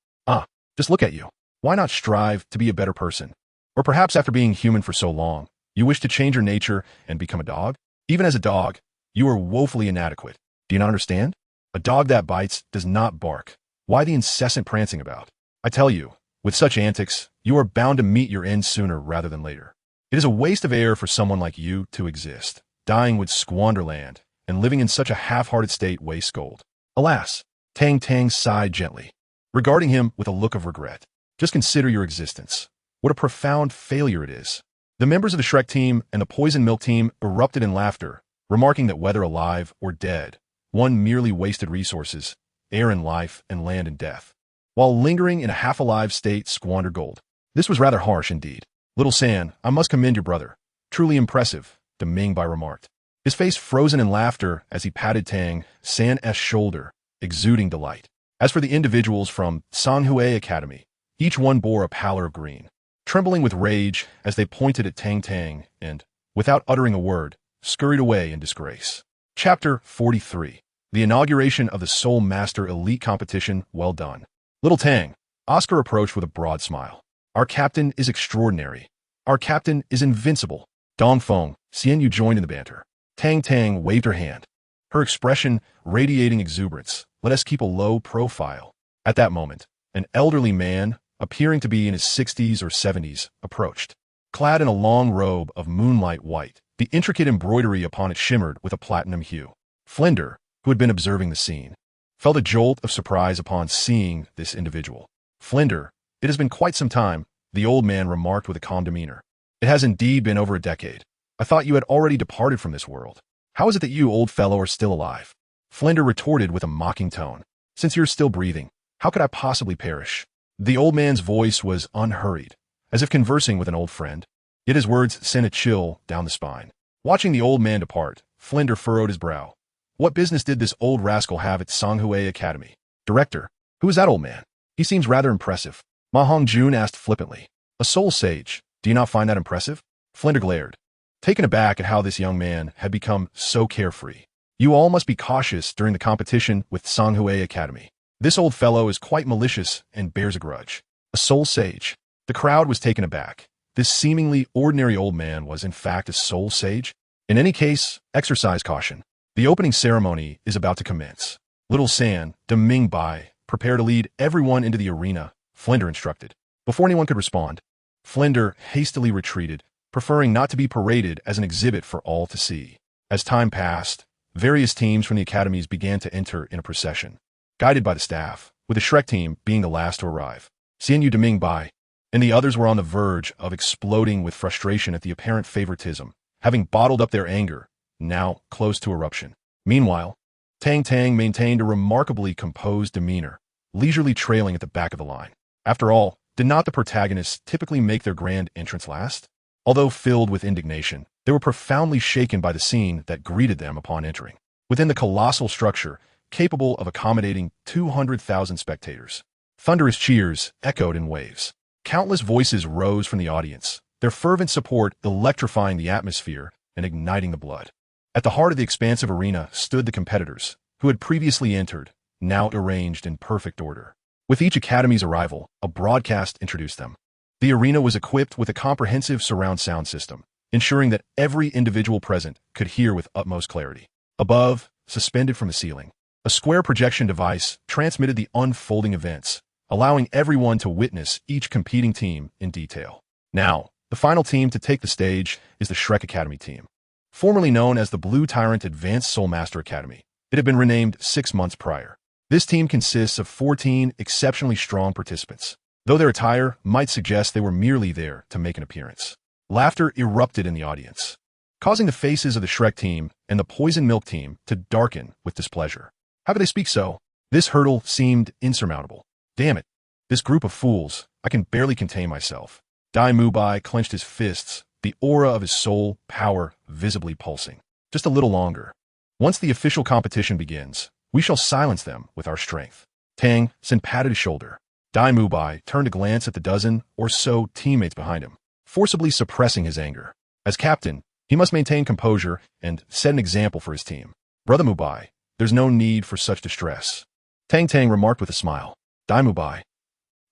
Just look at you. Why not strive to be a better person? Or perhaps after being human for so long, you wish to change your nature and become a dog? Even as a dog, you are woefully inadequate. Do you not understand? A dog that bites does not bark. Why the incessant prancing about? I tell you, with such antics, you are bound to meet your end sooner rather than later. It is a waste of air for someone like you to exist. Dying would squander land, and living in such a half-hearted state wastes gold. Alas, Tang Tang sighed gently, regarding him with a look of regret. Just consider your existence. What a profound failure it is. The members of the Shrek team and the Poison Milk team erupted in laughter, remarking that whether alive or dead, one merely wasted resources, air in life and land in death, while lingering in a half-alive state squandered gold. This was rather harsh indeed. Little San, I must commend your brother. Truly impressive, Deming Bai remarked, his face frozen in laughter as he patted Tang San's shoulder, exuding delight. As for the individuals from Sanghui Academy, each one bore a pallor of green, trembling with rage as they pointed at Tang Tang and, without uttering a word, scurried away in disgrace. Chapter 43. The inauguration of the Soul Master Elite Competition. Well done. Little Tang, Oscar approached with a broad smile. Our captain is extraordinary. Our captain is invincible. Dongfeng, Xian Yu joined in the banter. Tang Tang waved her hand, her expression radiating exuberance. Let us keep a low profile. At that moment, an elderly man, appearing to be in his 60s or 70s, approached. Clad in a long robe of moonlight white, the intricate embroidery upon it shimmered with a platinum hue. Flinder, who had been observing the scene, felt a jolt of surprise upon seeing this individual. Flinder, it has been quite some time, the old man remarked with a calm demeanor. It has indeed been over a decade. I thought you had already departed from this world. How is it that you, old fellow, are still alive? Flinder retorted with a mocking tone. Since you're still breathing, how could I possibly perish? The old man's voice was unhurried, as if conversing with an old friend. Yet his words sent a chill down the spine. Watching the old man depart, Flinder furrowed his brow. What business did this old rascal have at Sanghui Academy? Director, who is that old man? He seems rather impressive. Ma Hongjun asked flippantly. A soul sage, do you not find that impressive? Flinder glared, taken aback at how this young man had become so carefree. You all must be cautious during the competition with Sanghui Academy. This old fellow is quite malicious and bears a grudge. A soul sage. The crowd was taken aback. This seemingly ordinary old man was in fact a soul sage? In any case, exercise caution. The opening ceremony is about to commence. Little San, Deming Bai, prepare to lead everyone into the arena, Flinder instructed. Before anyone could respond, Flinder hastily retreated, preferring not to be paraded as an exhibit for all to see. As time passed, various teams from the academies began to enter in a procession, guided by the staff, with the Shrek team being the last to arrive. Xian Yu Deming Bai, and the others were on the verge of exploding with frustration at the apparent favoritism, having bottled up their anger, now close to eruption. Meanwhile, Tang Tang maintained a remarkably composed demeanor, leisurely trailing at the back of the line. After all, did not the protagonists typically make their grand entrance last? Although filled with indignation, they were profoundly shaken by the scene that greeted them upon entering. Within the colossal structure, capable of accommodating 200,000 spectators, thunderous cheers echoed in waves. Countless voices rose from the audience, their fervent support electrifying the atmosphere and igniting the blood. At the heart of the expansive arena stood the competitors, who had previously entered, now arranged in perfect order. With each academy's arrival, a broadcast introduced them. The arena was equipped with a comprehensive surround sound system, ensuring that every individual present could hear with utmost clarity. Above, suspended from the ceiling, a square projection device transmitted the unfolding events, allowing everyone to witness each competing team in detail. Now, the final team to take the stage is the Shrek Academy team. Formerly known as the Blue Tyrant Advanced Soul Master Academy, it had been renamed 6 months prior. This team consists of 14 exceptionally strong participants, though their attire might suggest they were merely there to make an appearance. Laughter erupted in the audience, causing the faces of the Shrek team and the Poison Milk team to darken with displeasure. How could they speak so? This hurdle seemed insurmountable. Damn it, this group of fools, I can barely contain myself. Dai Mubai clenched his fists, the aura of his soul power visibly pulsing. Just a little longer. Once the official competition begins, we shall silence them with our strength. Tang San patted his shoulder. Dai Mubai turned to glance at the dozen or so teammates behind him, forcibly suppressing his anger. As captain, he must maintain composure and set an example for his team. Brother Mubai, there's no need for such distress. Tang Tang remarked with a smile. Dai Mubai,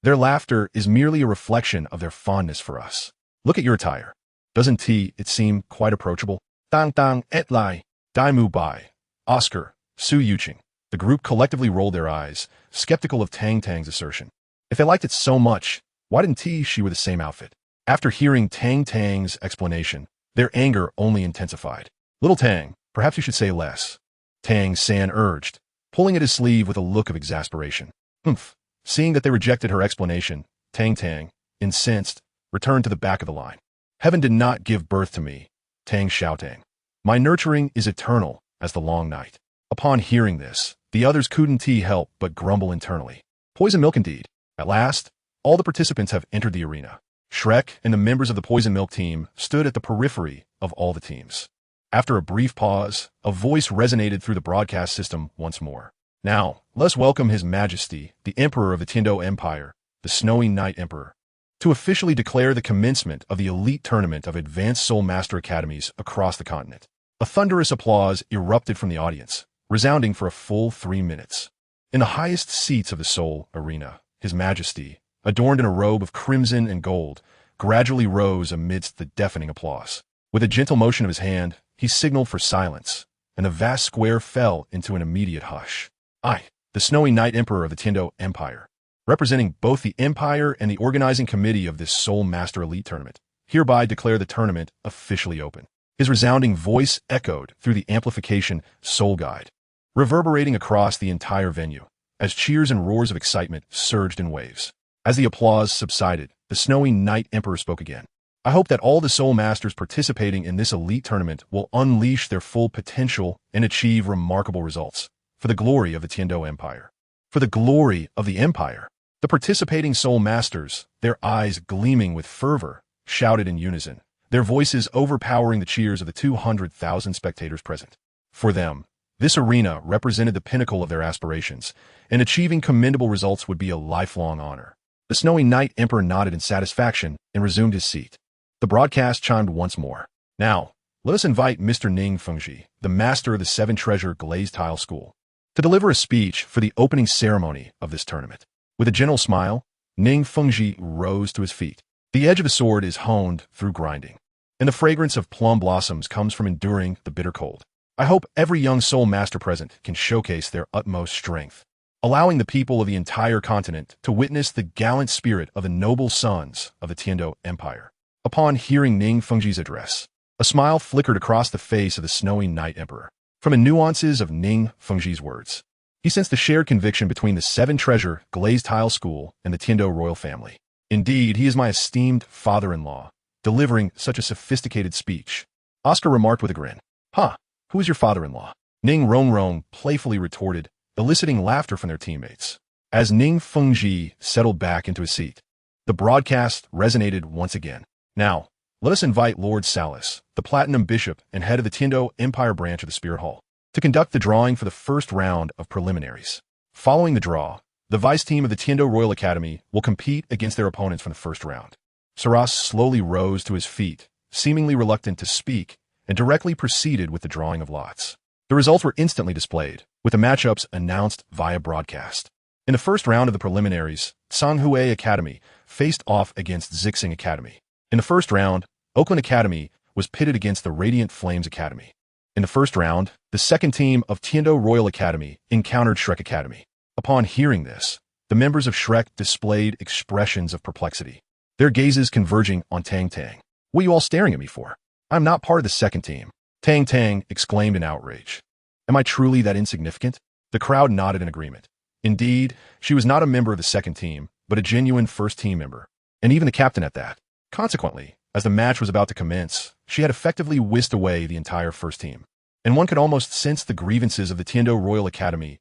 their laughter is merely a reflection of their fondness for us. Look at your attire. Doesn't it seem quite approachable? Tang Tang et lai. Dai Mubai, Oscar, Su Yuqing. The group collectively rolled their eyes, skeptical of Tang Tang's assertion. If they liked it so much, why didn't she wear the same outfit? After hearing Tang Tang's explanation, their anger only intensified. Little Tang, perhaps you should say less. Tang San urged, pulling at his sleeve with a look of exasperation. Humph. Seeing that they rejected her explanation, Tang Tang, incensed, returned to the back of the line. Heaven did not give birth to me, Tang Xiaotang. My nurturing is eternal as the long night. Upon hearing this, the others couldn't help but grumble internally. Poison Milk indeed. At last, all the participants have entered the arena. Shrek and the members of the Poison Milk team stood at the periphery of all the teams. After a brief pause, a voice resonated through the broadcast system once more. Now, let's welcome His Majesty, the Emperor of the Tiando Empire, the Snowy Night Emperor, to officially declare the commencement of the elite tournament of Advanced Soul Master Academies across the continent. A thunderous applause erupted from the audience, resounding for a full 3 minutes. In the highest seats of the Soul Arena, His Majesty, adorned in a robe of crimson and gold, gradually rose amidst the deafening applause. With a gentle motion of his hand, he signaled for silence, and the vast square fell into an immediate hush. I, the Snowy Night Emperor of the Tiando Empire, representing both the Empire and the organizing committee of this Soul Master Elite Tournament, hereby declare the tournament officially open. His resounding voice echoed through the amplification Soul Guide, reverberating across the entire venue, as cheers and roars of excitement surged in waves. As the applause subsided, the Snowy Night Emperor spoke again. I hope that all the Soul Masters participating in this elite tournament will unleash their full potential and achieve remarkable results, for the glory of the Tiando Empire. For the glory of the Empire. The participating Soul Masters, their eyes gleaming with fervor, shouted in unison, their voices overpowering the cheers of the 200,000 spectators present. For them, this arena represented the pinnacle of their aspirations, and achieving commendable results would be a lifelong honor. The Snowy Night Emperor nodded in satisfaction and resumed his seat. The broadcast chimed once more. Now, let us invite Mr. Ning Fengji, the master of the 7 Treasure Glazed Tile School, to deliver a speech for the opening ceremony of this tournament. With a gentle smile, Ning Fengji rose to his feet. The edge of a sword is honed through grinding, and the fragrance of plum blossoms comes from enduring the bitter cold. I hope every young soul master present can showcase their utmost strength, allowing the people of the entire continent to witness the gallant spirit of the noble sons of the Tiando Empire. Upon hearing Ning Fengji's address, a smile flickered across the face of the Snowy Night Emperor. From the nuances of Ning Fengji's words, he sensed the shared conviction between the Seven Treasure Glazed Tile School and the Tiando royal family. Indeed, he is my esteemed father-in-law, delivering such a sophisticated speech. Oscar remarked with a grin. Huh, who is your father-in-law? Ning Rongrong playfully retorted, eliciting laughter from their teammates. As Ning Fengji settled back into his seat, the broadcast resonated once again. Now, let us invite Lord Salis, the Platinum Bishop and head of the Tiando Empire branch of the Spirit Hall, to conduct the drawing for the first round of preliminaries. Following the draw, the vice team of the Tiando Royal Academy will compete against their opponents from the first round. Saras slowly rose to his feet, seemingly reluctant to speak, and directly proceeded with the drawing of lots. The results were instantly displayed, with the matchups announced via broadcast. In the first round of the preliminaries, Sanghui Academy faced off against Zixing Academy. In the first round, Oakland Academy was pitted against the Radiant Flames Academy. In the first round, the second team of Tiando Royal Academy encountered Shrek Academy. Upon hearing this, the members of Shrek displayed expressions of perplexity, their gazes converging on Tang Tang. What are you all staring at me for? I'm not part of the second team. Tang Tang exclaimed in outrage. Am I truly that insignificant? The crowd nodded in agreement. Indeed, she was not a member of the second team, but a genuine first team member, and even the captain at that. Consequently, as the match was about to commence, she had effectively whisked away the entire first team, and one could almost sense the grievances of the Tiando Royal Academy's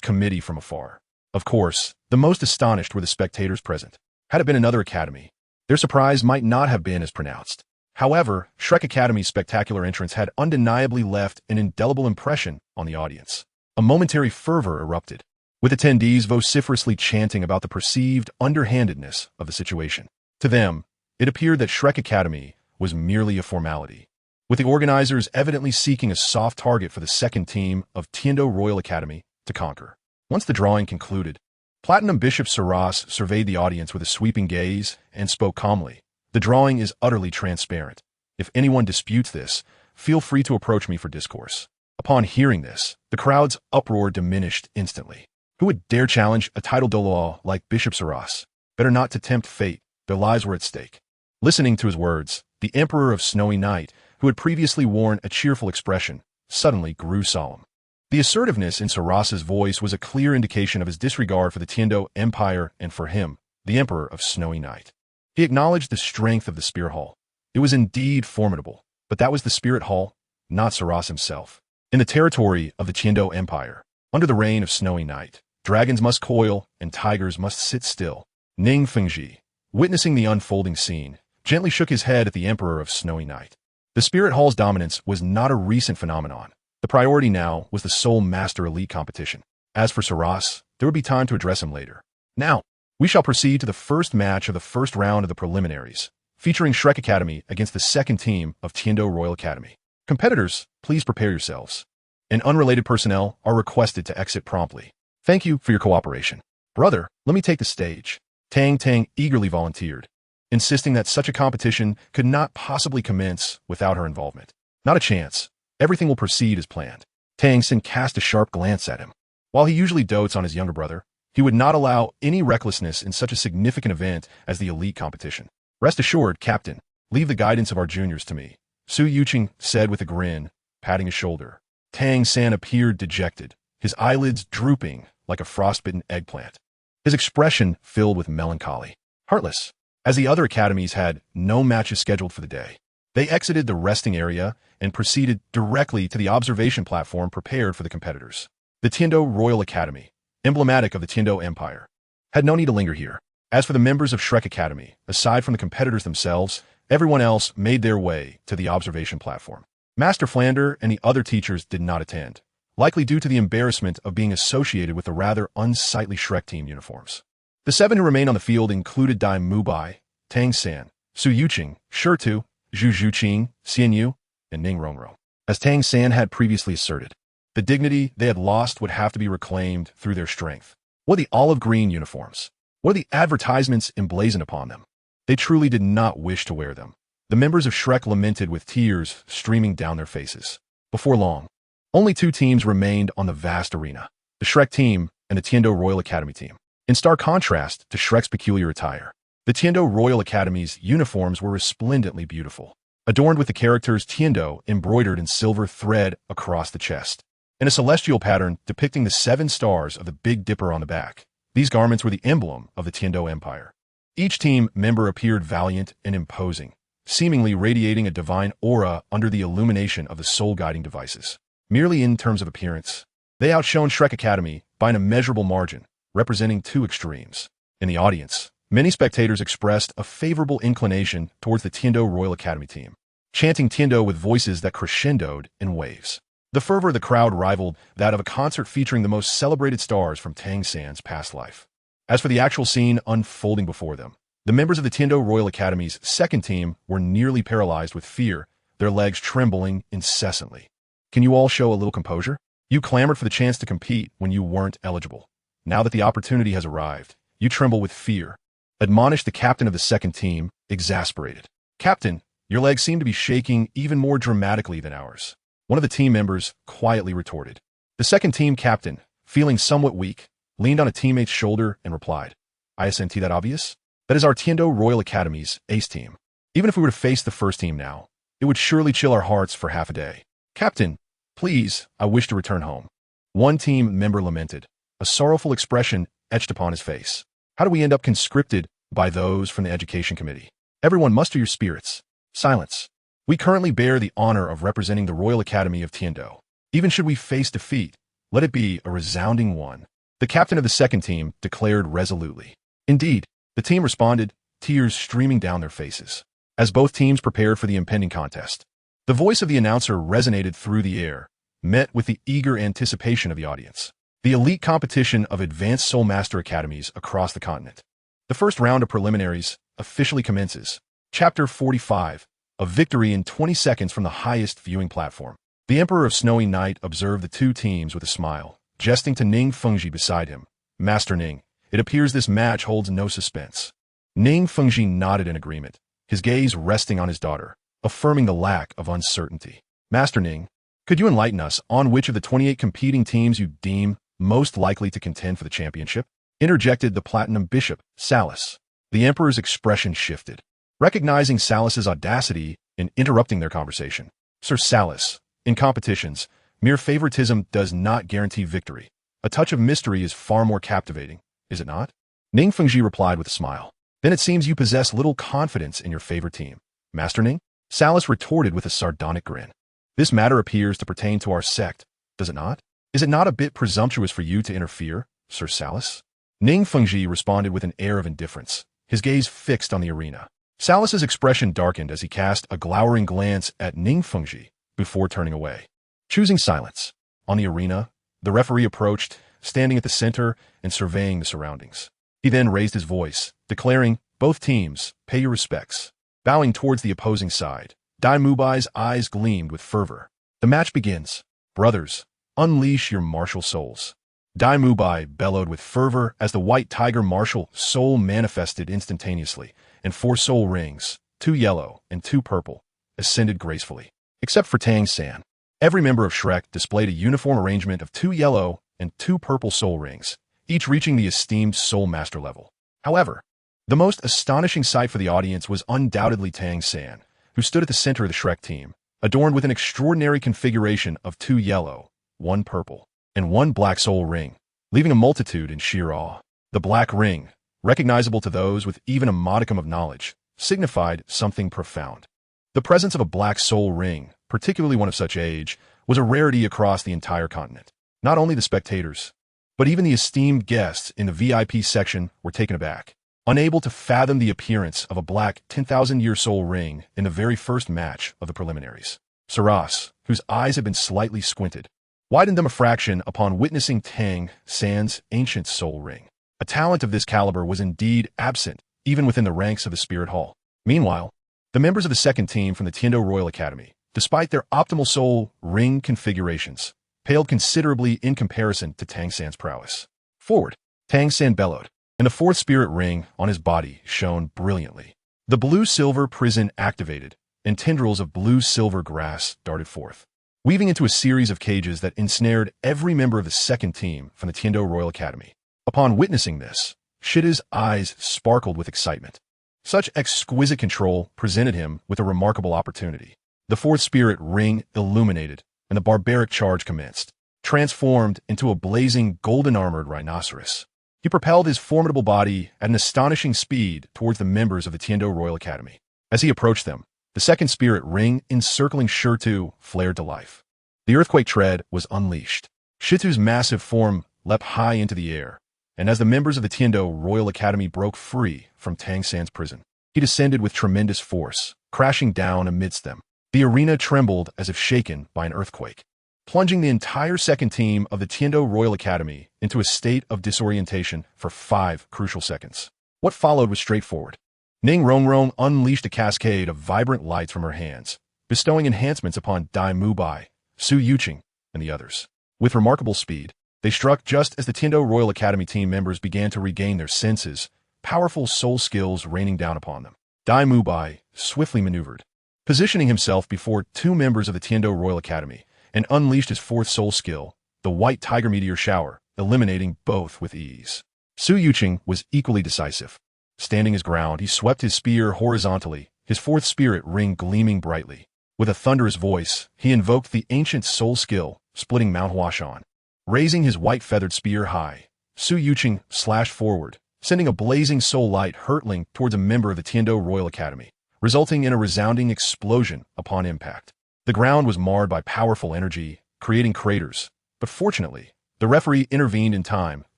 committee from afar. Of course, the most astonished were the spectators present. Had it been another academy, their surprise might not have been as pronounced. However, Shrek Academy's spectacular entrance had undeniably left an indelible impression on the audience. A momentary fervor erupted, with attendees vociferously chanting about the perceived underhandedness of the situation. To them, it appeared that Shrek Academy was merely a formality, with the organizers evidently seeking a soft target for the second team of Tiando Royal Academy to conquer. Once the drawing concluded, Platinum Bishop Saras surveyed the audience with a sweeping gaze and spoke calmly. The drawing is utterly transparent. If anyone disputes this, feel free to approach me for discourse. Upon hearing this, the crowd's uproar diminished instantly. Who would dare challenge a titled Douluo like Bishop Saras? Better not to tempt fate. Their lives were at stake. Listening to his words, the Emperor of Snowy Night, who had previously worn a cheerful expression, suddenly grew solemn. The assertiveness in Saras's voice was a clear indication of his disregard for the Tiando Empire and for him, the Emperor of Snowy Night. He acknowledged the strength of the Spirit Hall. It was indeed formidable, but that was the Spirit Hall, not Saras himself. In the territory of the Tiando Empire, under the reign of Snowy Night, dragons must coil and tigers must sit still. Ning Fengji, witnessing the unfolding scene, gently shook his head at the Emperor of Snowy Night. The Spirit Hall's dominance was not a recent phenomenon. The priority now was the Soul Master Elite competition. As for Saras, there would be time to address him later. Now, we shall proceed to the first match of the first round of the preliminaries, featuring Shrek Academy against the second team of Tiando Royal Academy. Competitors, please prepare yourselves. And unrelated personnel are requested to exit promptly. Thank you for your cooperation. Brother, let me take the stage. Tang Tang eagerly volunteered, insisting that such a competition could not possibly commence without her involvement. Not a chance. Everything will proceed as planned. Tang San cast a sharp glance at him. While he usually dotes on his younger brother, he would not allow any recklessness in such a significant event as the elite competition. Rest assured, Captain, leave the guidance of our juniors to me, Su Yuqing said with a grin, patting his shoulder. Tang San appeared dejected, his eyelids drooping like a frostbitten eggplant. His expression filled with melancholy. Heartless. As the other academies had no matches scheduled for the day, they exited the resting area and proceeded directly to the observation platform prepared for the competitors. The Tiando Royal Academy, emblematic of the Tiando Empire, had no need to linger here. As for the members of Shrek Academy, aside from the competitors themselves, everyone else made their way to the observation platform. Master Flander and the other teachers did not attend, likely due to the embarrassment of being associated with the rather unsightly Shrek team uniforms. The 7 who remained on the field included Dai Mubai, Tang San, Su Yuqing, Shirtu, Zhu Zhuqing, Xian Yu, and Ning Rongrong. As Tang San had previously asserted, the dignity they had lost would have to be reclaimed through their strength. What are the olive green uniforms? What are the advertisements emblazoned upon them? They truly did not wish to wear them. The members of Shrek lamented with tears streaming down their faces. Before long, only 2 teams remained on the vast arena, the Shrek team and the Tiando Royal Academy team. In stark contrast to Shrek's peculiar attire, the Tiando Royal Academy's uniforms were resplendently beautiful. adorned with the characters Tiando embroidered in silver thread across the chest, and a celestial pattern depicting the 7 stars of the Big Dipper on the back. These garments were the emblem of the Tiando Empire. Each team member appeared valiant and imposing, seemingly radiating a divine aura under the illumination of the soul-guiding devices. Merely in terms of appearance, they outshone Shrek Academy by an immeasurable margin, representing 2 extremes. In the audience, many spectators expressed a favorable inclination towards the Tiando Royal Academy team, chanting Tiando with voices that crescendoed in waves. The fervor of the crowd rivaled that of a concert featuring the most celebrated stars from Tang San's past life. As for the actual scene unfolding before them, the members of the Tiando Royal Academy's second team were nearly paralyzed with fear, their legs trembling incessantly. Can you all show a little composure? You clamored for the chance to compete when you weren't eligible. Now that the opportunity has arrived, you tremble with fear, admonished the captain of the second team, exasperated. Captain, your legs seem to be shaking even more dramatically than ours. One of the team members quietly retorted. The second team captain, feeling somewhat weak, leaned on a teammate's shoulder and replied, "Isn't that obvious? That is our Tiando Royal Academy's ace team. Even if we were to face the first team now, it would surely chill our hearts for half a day. Captain, please, I wish to return home." One team member lamented, a sorrowful expression etched upon his face. How do we end up conscripted by those from the Education Committee? Everyone muster your spirits. Silence. We currently bear the honor of representing the Royal Academy of Tiando. Even should we face defeat, let it be a resounding one. The captain of the second team declared resolutely. Indeed, the team responded, tears streaming down their faces, as both teams prepared for the impending contest. The voice of the announcer resonated through the air, met with the eager anticipation of the audience. The elite competition of advanced Soul Master Academies across the continent. The first round of preliminaries officially commences. Chapter 45, a victory in 20 seconds from the highest viewing platform. The Emperor of Snowy Night observed the 2 teams with a smile, jesting to Ning Fengji beside him. Master Ning, it appears this match holds no suspense. Ning Fengji nodded in agreement, his gaze resting on his daughter, affirming the lack of uncertainty. Master Ning, could you enlighten us on which of the 28 competing teams you deem most likely to contend for the championship? Interjected the Platinum Bishop, Salus. The Emperor's expression shifted, recognizing Salus's audacity in interrupting their conversation. Sir Salus, in competitions, mere favoritism does not guarantee victory. A touch of mystery is far more captivating, is it not? Ning Fengji replied with a smile. Then it seems you possess little confidence in your favorite team. Master Ning? Salus retorted with a sardonic grin. This matter appears to pertain to our sect, does it not? Is it not a bit presumptuous for you to interfere, Sir Salus? Ning Fengji responded with an air of indifference, his gaze fixed on the arena. Salus's expression darkened as he cast a glowering glance at Ning Fengji before turning away, choosing silence. On the arena, the referee approached, standing at the center and surveying the surroundings. He then raised his voice, declaring, "Both teams, pay your respects." Bowing towards the opposing side, Dai Mubai's eyes gleamed with fervor. The match begins. Brothers, unleash your martial souls. Dai Mubai bellowed with fervor as the white tiger martial soul manifested instantaneously, and 4 soul rings, 2 yellow and 2 purple, ascended gracefully. Except for Tang San, every member of Shrek displayed a uniform arrangement of 2 yellow and 2 purple soul rings, each reaching the esteemed soul master level. However, the most astonishing sight for the audience was undoubtedly Tang San, who stood at the center of the Shrek team, adorned with an extraordinary configuration of 2 yellow, 1 purple, and 1 black soul ring, leaving a multitude in sheer awe. The black ring, recognizable to those with even a modicum of knowledge, signified something profound. The presence of a black soul ring, particularly one of such age, was a rarity across the entire continent. Not only the spectators, but even the esteemed guests in the VIP section were taken aback, unable to fathom the appearance of a black 10,000-year soul ring in the very first match of the preliminaries. Saras, whose eyes had been slightly squinted, widened them a fraction upon witnessing Tang San's ancient soul ring. A talent of this caliber was indeed absent, even within the ranks of the Spirit Hall. Meanwhile, the members of the second team from the Tiando Royal Academy, despite their optimal soul ring configurations, paled considerably in comparison to Tang San's prowess. Forward, Tang San bellowed, and the 4th spirit ring on his body shone brilliantly. The blue-silver prison activated, and tendrils of blue-silver grass darted forth, weaving into a series of cages that ensnared every member of the second team from the Tiando Royal Academy. Upon witnessing this, Shida's eyes sparkled with excitement. Such exquisite control presented him with a remarkable opportunity. The fourth spirit ring illuminated, and the barbaric charge commenced. Transformed into a blazing golden-armored rhinoceros, he propelled his formidable body at an astonishing speed towards the members of the Tiando Royal Academy. As he approached them, the second spirit ring encircling Shitu flared to life. The earthquake tread was unleashed. Shitu's massive form leapt high into the air, and as the members of the Tiando Royal Academy broke free from Tang San's prison, he descended with tremendous force, crashing down amidst them. The arena trembled as if shaken by an earthquake, plunging the entire second team of the Tiando Royal Academy into a state of disorientation for 5 crucial seconds. What followed was straightforward. Ning Rongrong unleashed a cascade of vibrant lights from her hands, bestowing enhancements upon Dai Mubai, Su Yuqing, and the others. With remarkable speed, they struck just as the Tiando Royal Academy team members began to regain their senses, powerful soul skills raining down upon them. Dai Mubai swiftly maneuvered, positioning himself before 2 members of the Tiando Royal Academy, and unleashed his fourth soul skill, the White Tiger Meteor Shower, eliminating both with ease. Su Yuqing was equally decisive. Standing his ground, he swept his spear horizontally, his fourth spirit ring gleaming brightly. With a thunderous voice, he invoked the ancient soul skill, splitting Mount Huashan. Raising his white-feathered spear high, Su Yuqing slashed forward, sending a blazing soul light hurtling towards a member of the Tiando Royal Academy, resulting in a resounding explosion upon impact. The ground was marred by powerful energy, creating craters, but fortunately, the referee intervened in time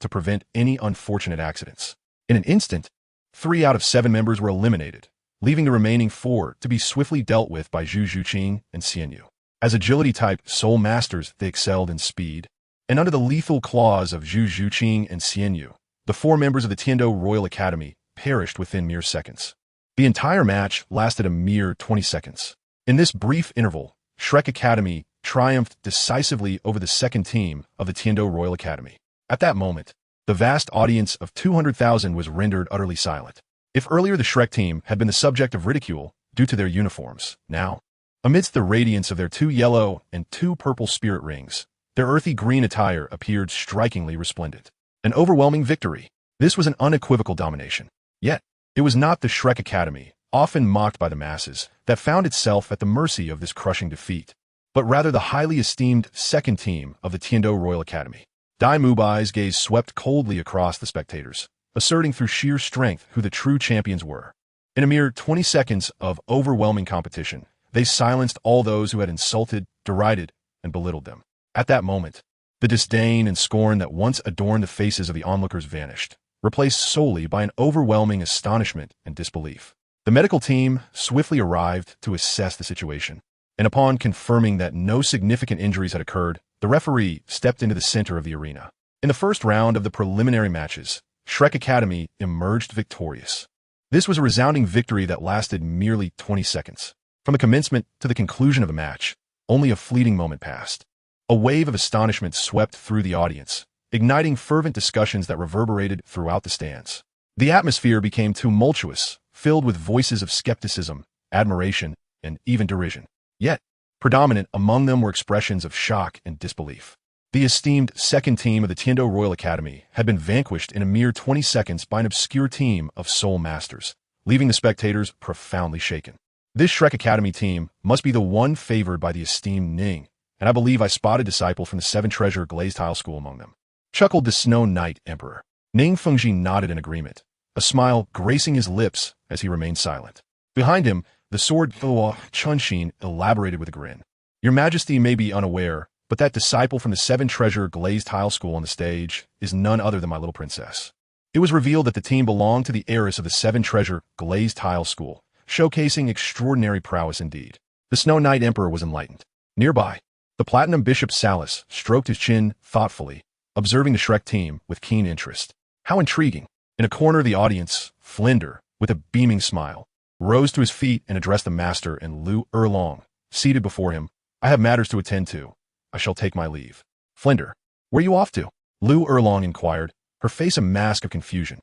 to prevent any unfortunate accidents. In an instant, 3 out of 7 members were eliminated, leaving the remaining 4 to be swiftly dealt with by Zhu Zhuqing and Xianyu. As agility-type soul masters, they excelled in speed, and under the lethal claws of Zhu Zhuqing and Xianyu, the 4 members of the Tiando Royal Academy perished within mere seconds. The entire match lasted a mere 20 seconds. In this brief interval, Shrek Academy triumphed decisively over the second team of the Tiando Royal Academy. At that moment, the vast audience of 200,000 was rendered utterly silent. If earlier the Shrek team had been the subject of ridicule due to their uniforms, now, amidst the radiance of their 2 yellow and 2 purple spirit rings, their earthy green attire appeared strikingly resplendent. An overwhelming victory. This was an unequivocal domination. Yet, it was not the Shrek Academy, often mocked by the masses, that found itself at the mercy of this crushing defeat, but rather the highly esteemed second team of the Tiando Royal Academy. Dai Mubai's gaze swept coldly across the spectators, asserting through sheer strength who the true champions were. In a mere 20 seconds of overwhelming competition, they silenced all those who had insulted, derided, and belittled them. At that moment, the disdain and scorn that once adorned the faces of the onlookers vanished, replaced solely by an overwhelming astonishment and disbelief. The medical team swiftly arrived to assess the situation, and upon confirming that no significant injuries had occurred, the referee stepped into the center of the arena. In the first round of the preliminary matches, Shrek Academy emerged victorious. This was a resounding victory that lasted merely 20 seconds. From the commencement to the conclusion of the match, only a fleeting moment passed. A wave of astonishment swept through the audience, igniting fervent discussions that reverberated throughout the stands. The atmosphere became tumultuous, filled with voices of skepticism, admiration, and even derision. Yet, predominant among them were expressions of shock and disbelief. The esteemed second team of the Tiando Royal Academy had been vanquished in a mere 20 seconds by an obscure team of soul masters, leaving the spectators profoundly shaken. This Shrek Academy team must be the one favored by the esteemed Ning, and I believe I spot a disciple from the 7 Treasure Glazed Tile School among them, chuckled the Snow Knight Emperor. Ning Fengji nodded in agreement, a smile gracing his lips as he remained silent. Behind him, the sword Douluo Chunshin elaborated with a grin. Your Majesty may be unaware, but that disciple from the 7 Treasure Glazed Tile School on the stage is none other than my little princess. It was revealed that the team belonged to the heiress of the 7 Treasure Glazed Tile School, showcasing extraordinary prowess indeed. The Snow Knight Emperor was enlightened. Nearby, the Platinum Bishop Salus stroked his chin thoughtfully, observing the Shrek team with keen interest. How intriguing. In a corner of the audience, Flinder, with a beaming smile, rose to his feet and addressed the master and Lu Erlong, seated before him. I have matters to attend to. I shall take my leave. Flinder, where are you off to? Lu Erlong inquired, her face a mask of confusion.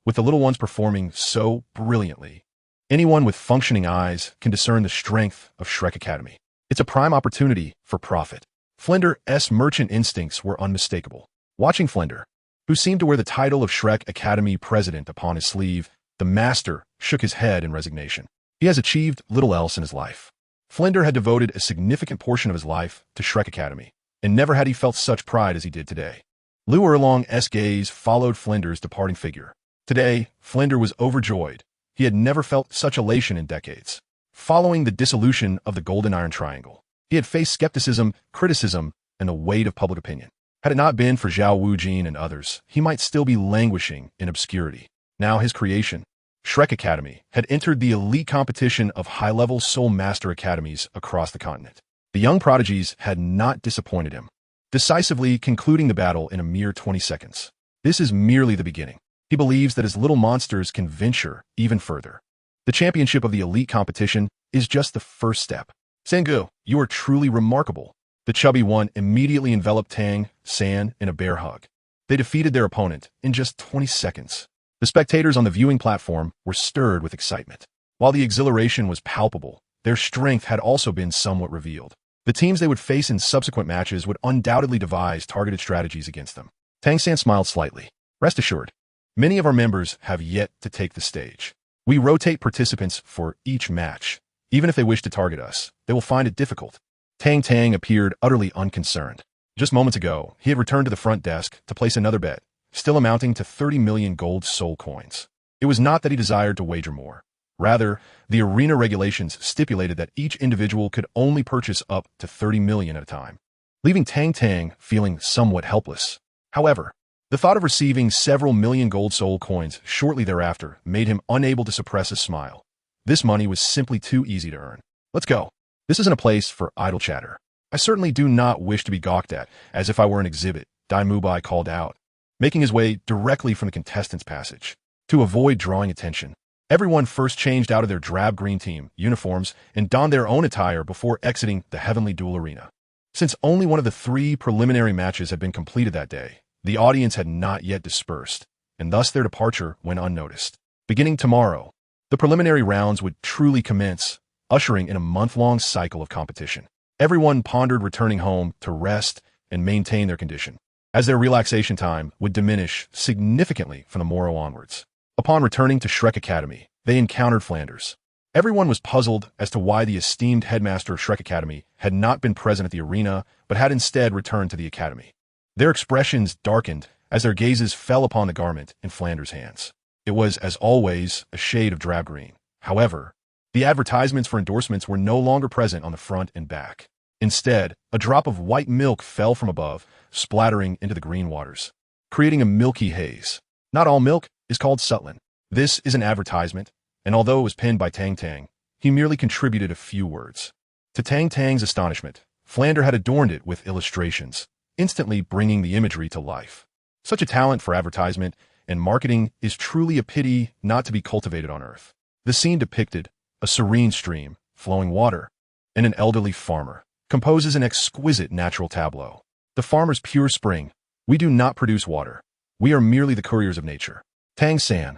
With the little ones performing so brilliantly, anyone with functioning eyes can discern the strength of Shrek Academy. It's a prime opportunity for profit. Flinder's merchant instincts were unmistakable. Watching Flinder, who seemed to wear the title of Shrek Academy President upon his sleeve, The master shook his head in resignation. He has achieved little else in his life. Flinder had devoted a significant portion of his life to Shrek Academy, and never had he felt such pride as he did today. Liu Erlong's gaze followed Flinder's departing figure. Today, Flinder was overjoyed. He had never felt such elation in decades. Following the dissolution of the Golden Iron Triangle, he had faced skepticism, criticism, and the weight of public opinion. Had it not been for Zhao Wujin and others, he might still be languishing in obscurity. Now his creation, Shrek Academy, had entered the elite competition of high-level Soul Master Academies across the continent. The young prodigies had not disappointed him, decisively concluding the battle in a mere 20 seconds. This is merely the beginning. He believes that his little monsters can venture even further. The championship of the elite competition is just the first step. Sengu, you are truly remarkable. The chubby one immediately enveloped Tang San in a bear hug. They defeated their opponent in just 20 seconds. The spectators on the viewing platform were stirred with excitement. While the exhilaration was palpable, their strength had also been somewhat revealed. The teams they would face in subsequent matches would undoubtedly devise targeted strategies against them. Tang San smiled slightly. Rest assured, many of our members have yet to take the stage. We rotate participants for each match. Even if they wish to target us, they will find it difficult. Tang Tang appeared utterly unconcerned. Just moments ago, he had returned to the front desk to place another bet, still amounting to 30 million gold soul coins. It was not that he desired to wager more. Rather, the arena regulations stipulated that each individual could only purchase up to 30 million at a time, leaving Tang Tang feeling somewhat helpless. However, the thought of receiving several million gold soul coins shortly thereafter made him unable to suppress a smile. This money was simply too easy to earn. Let's go. This isn't a place for idle chatter. I certainly do not wish to be gawked at, as if I were an exhibit, Dai Mubai called out, making his way directly from the contestants' passage. To avoid drawing attention, everyone first changed out of their drab green team uniforms and donned their own attire before exiting the Heavenly Duel Arena. Since only one of the 3 preliminary matches had been completed that day, the audience had not yet dispersed, and thus their departure went unnoticed. Beginning tomorrow, the preliminary rounds would truly commence, ushering in a month-long cycle of competition. Everyone pondered returning home to rest and maintain their condition, as their relaxation time would diminish significantly from the morrow onwards. Upon returning to Shrek Academy, they encountered Flanders. Everyone was puzzled as to why the esteemed headmaster of Shrek Academy had not been present at the arena, but had instead returned to the academy. Their expressions darkened as their gazes fell upon the garment in Flanders' hands. It was, as always, a shade of drab green. However, the advertisements for endorsements were no longer present on the front and back. Instead, a drop of white milk fell from above, splattering into the green waters, creating a milky haze. Not all milk is called Sutland. This is an advertisement, and although it was penned by Tang Tang, he merely contributed a few words. To Tang Tang's astonishment, Flander had adorned it with illustrations, instantly bringing the imagery to life. Such a talent for advertisement and marketing is truly a pity not to be cultivated on Earth. The scene depicted a serene stream, flowing water, and an elderly farmer, composes an exquisite natural tableau. The farmer's pure spring. We do not produce water. We are merely the couriers of nature. Tang San.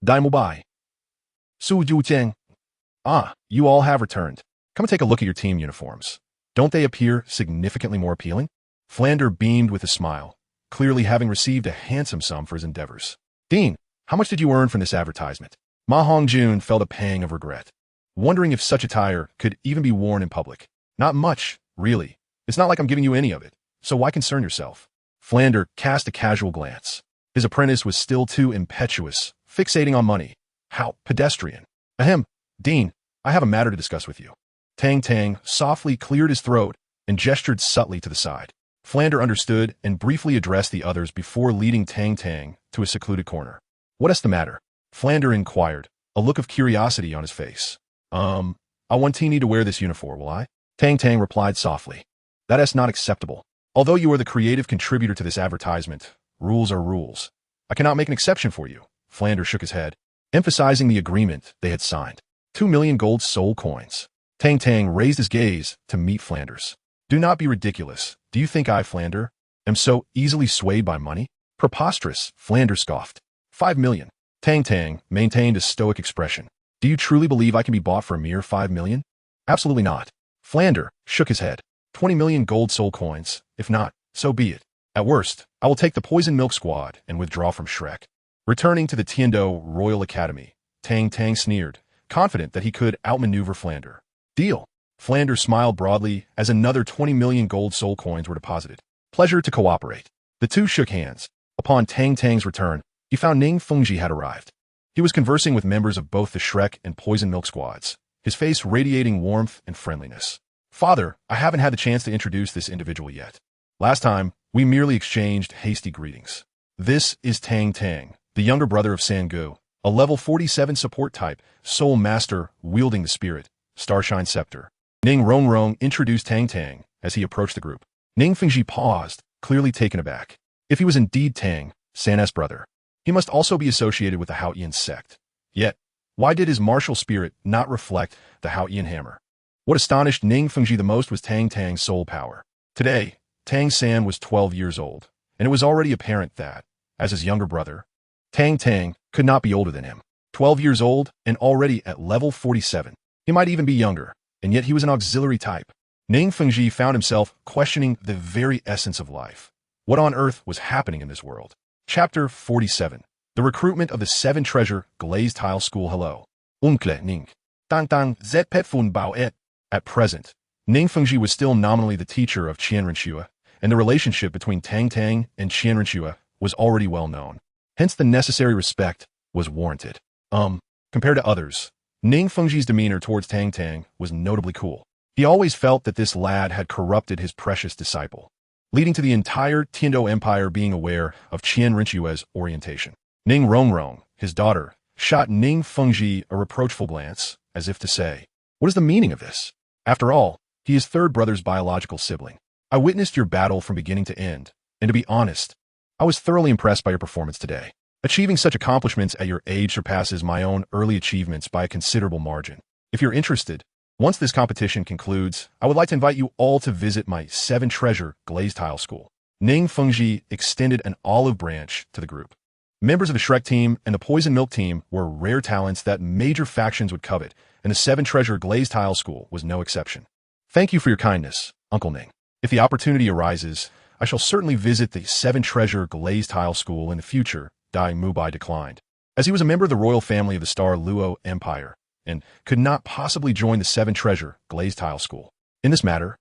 Dai Mubai. Su Jiucheng. Ah, you all have returned. Come and take a look at your team uniforms. Don't they appear significantly more appealing? Flander beamed with a smile, clearly having received a handsome sum for his endeavors. Dean, how much did you earn from this advertisement? Ma Hongjun felt a pang of regret, wondering if such attire could even be worn in public. Not much, really. It's not like I'm giving you any of it, so why concern yourself? Flander cast a casual glance. His apprentice was still too impetuous, fixating on money. How pedestrian. Ahem, Dean, I have a matter to discuss with you. Tang Tang softly cleared his throat and gestured subtly to the side. Flander understood and briefly addressed the others before leading Tang Tang to a secluded corner. What is the matter? Flander inquired, a look of curiosity on his face. I want Teeny to wear this uniform, will I? Tang Tang replied softly. That is not acceptable. Although you are the creative contributor to this advertisement, rules are rules. I cannot make an exception for you. Flander shook his head, emphasizing the agreement they had signed. 2 million gold soul coins. Tang Tang raised his gaze to meet Flanders. Do not be ridiculous. Do you think I, Flander, am so easily swayed by money? Preposterous, Flander scoffed. 5 million. Tang Tang maintained a stoic expression. Do you truly believe I can be bought for a mere 5 million? Absolutely not. Flander shook his head. 20 million gold soul coins. If not, so be it. At worst, I will take the Poison Milk Squad and withdraw from Shrek. Returning to the Tiando Royal Academy, Tang Tang sneered, confident that he could outmaneuver Flander. Deal. Flander smiled broadly as another 20 million gold soul coins were deposited. Pleasure to cooperate. The two shook hands. Upon Tang Tang's return, he found Ning Fengji had arrived. He was conversing with members of both the Shrek and Poison Milk squads, his face radiating warmth and friendliness. Father, I haven't had the chance to introduce this individual yet. Last time, we merely exchanged hasty greetings. This is Tang Tang, the younger brother of Sangu, a level 47 support type, soul master wielding the spirit, Starshine Scepter. Ning Rongrong introduced Tang Tang as he approached the group. Ning Fengji paused, clearly taken aback. If he was indeed Tang San's brother, he must also be associated with the Xuantian Sect. Yet, why did his martial spirit not reflect the Xuantian hammer? What astonished Ning Fengji the most was Tang Tang's soul power. Today, Tang San was 12 years old, and it was already apparent that, as his younger brother, Tang Tang could not be older than him. 12 years old and already at level 47. He might even be younger, and yet he was an auxiliary type. Ning Fengji found himself questioning the very essence of life. What on earth was happening in this world? Chapter 47. The recruitment of the 7 treasure glazed tile school. Hello. Uncle Ning. Tang Tang zet pet fun bao et. At present, Ning Fengji was still nominally the teacher of Qianrenxue, and the relationship between Tang Tang and Qianrenxue was already well known. Hence the necessary respect was warranted. Compared to others, Ning Fengji's demeanor towards Tang Tang was notably cool. He always felt that this lad had corrupted his precious disciple, leading to the entire Tiando Empire being aware of Qianrenxue's orientation. Ning Rongrong, his daughter, shot Ning Fengji a reproachful glance, as if to say, "What is the meaning of this? After all, he is third brother's biological sibling. I witnessed your battle from beginning to end, and to be honest, I was thoroughly impressed by your performance today. Achieving such accomplishments at your age surpasses my own early achievements by a considerable margin. If you're interested, once this competition concludes, I would like to invite you all to visit my 7 treasure glazed tile school." Ning Fengji extended an olive branch to the group. Members of the Shrek team and the Poison Milk team were rare talents that major factions would covet, and the 7 treasure glazed tile school was no exception. Thank you for your kindness, Uncle Ning. If the opportunity arises, I shall certainly visit the 7 treasure glazed tile school in the future, Dai Mubai declined. As he was a member of the royal family of the Douluo Empire, and could not possibly join the 7 treasure glazed tile school. In this matter,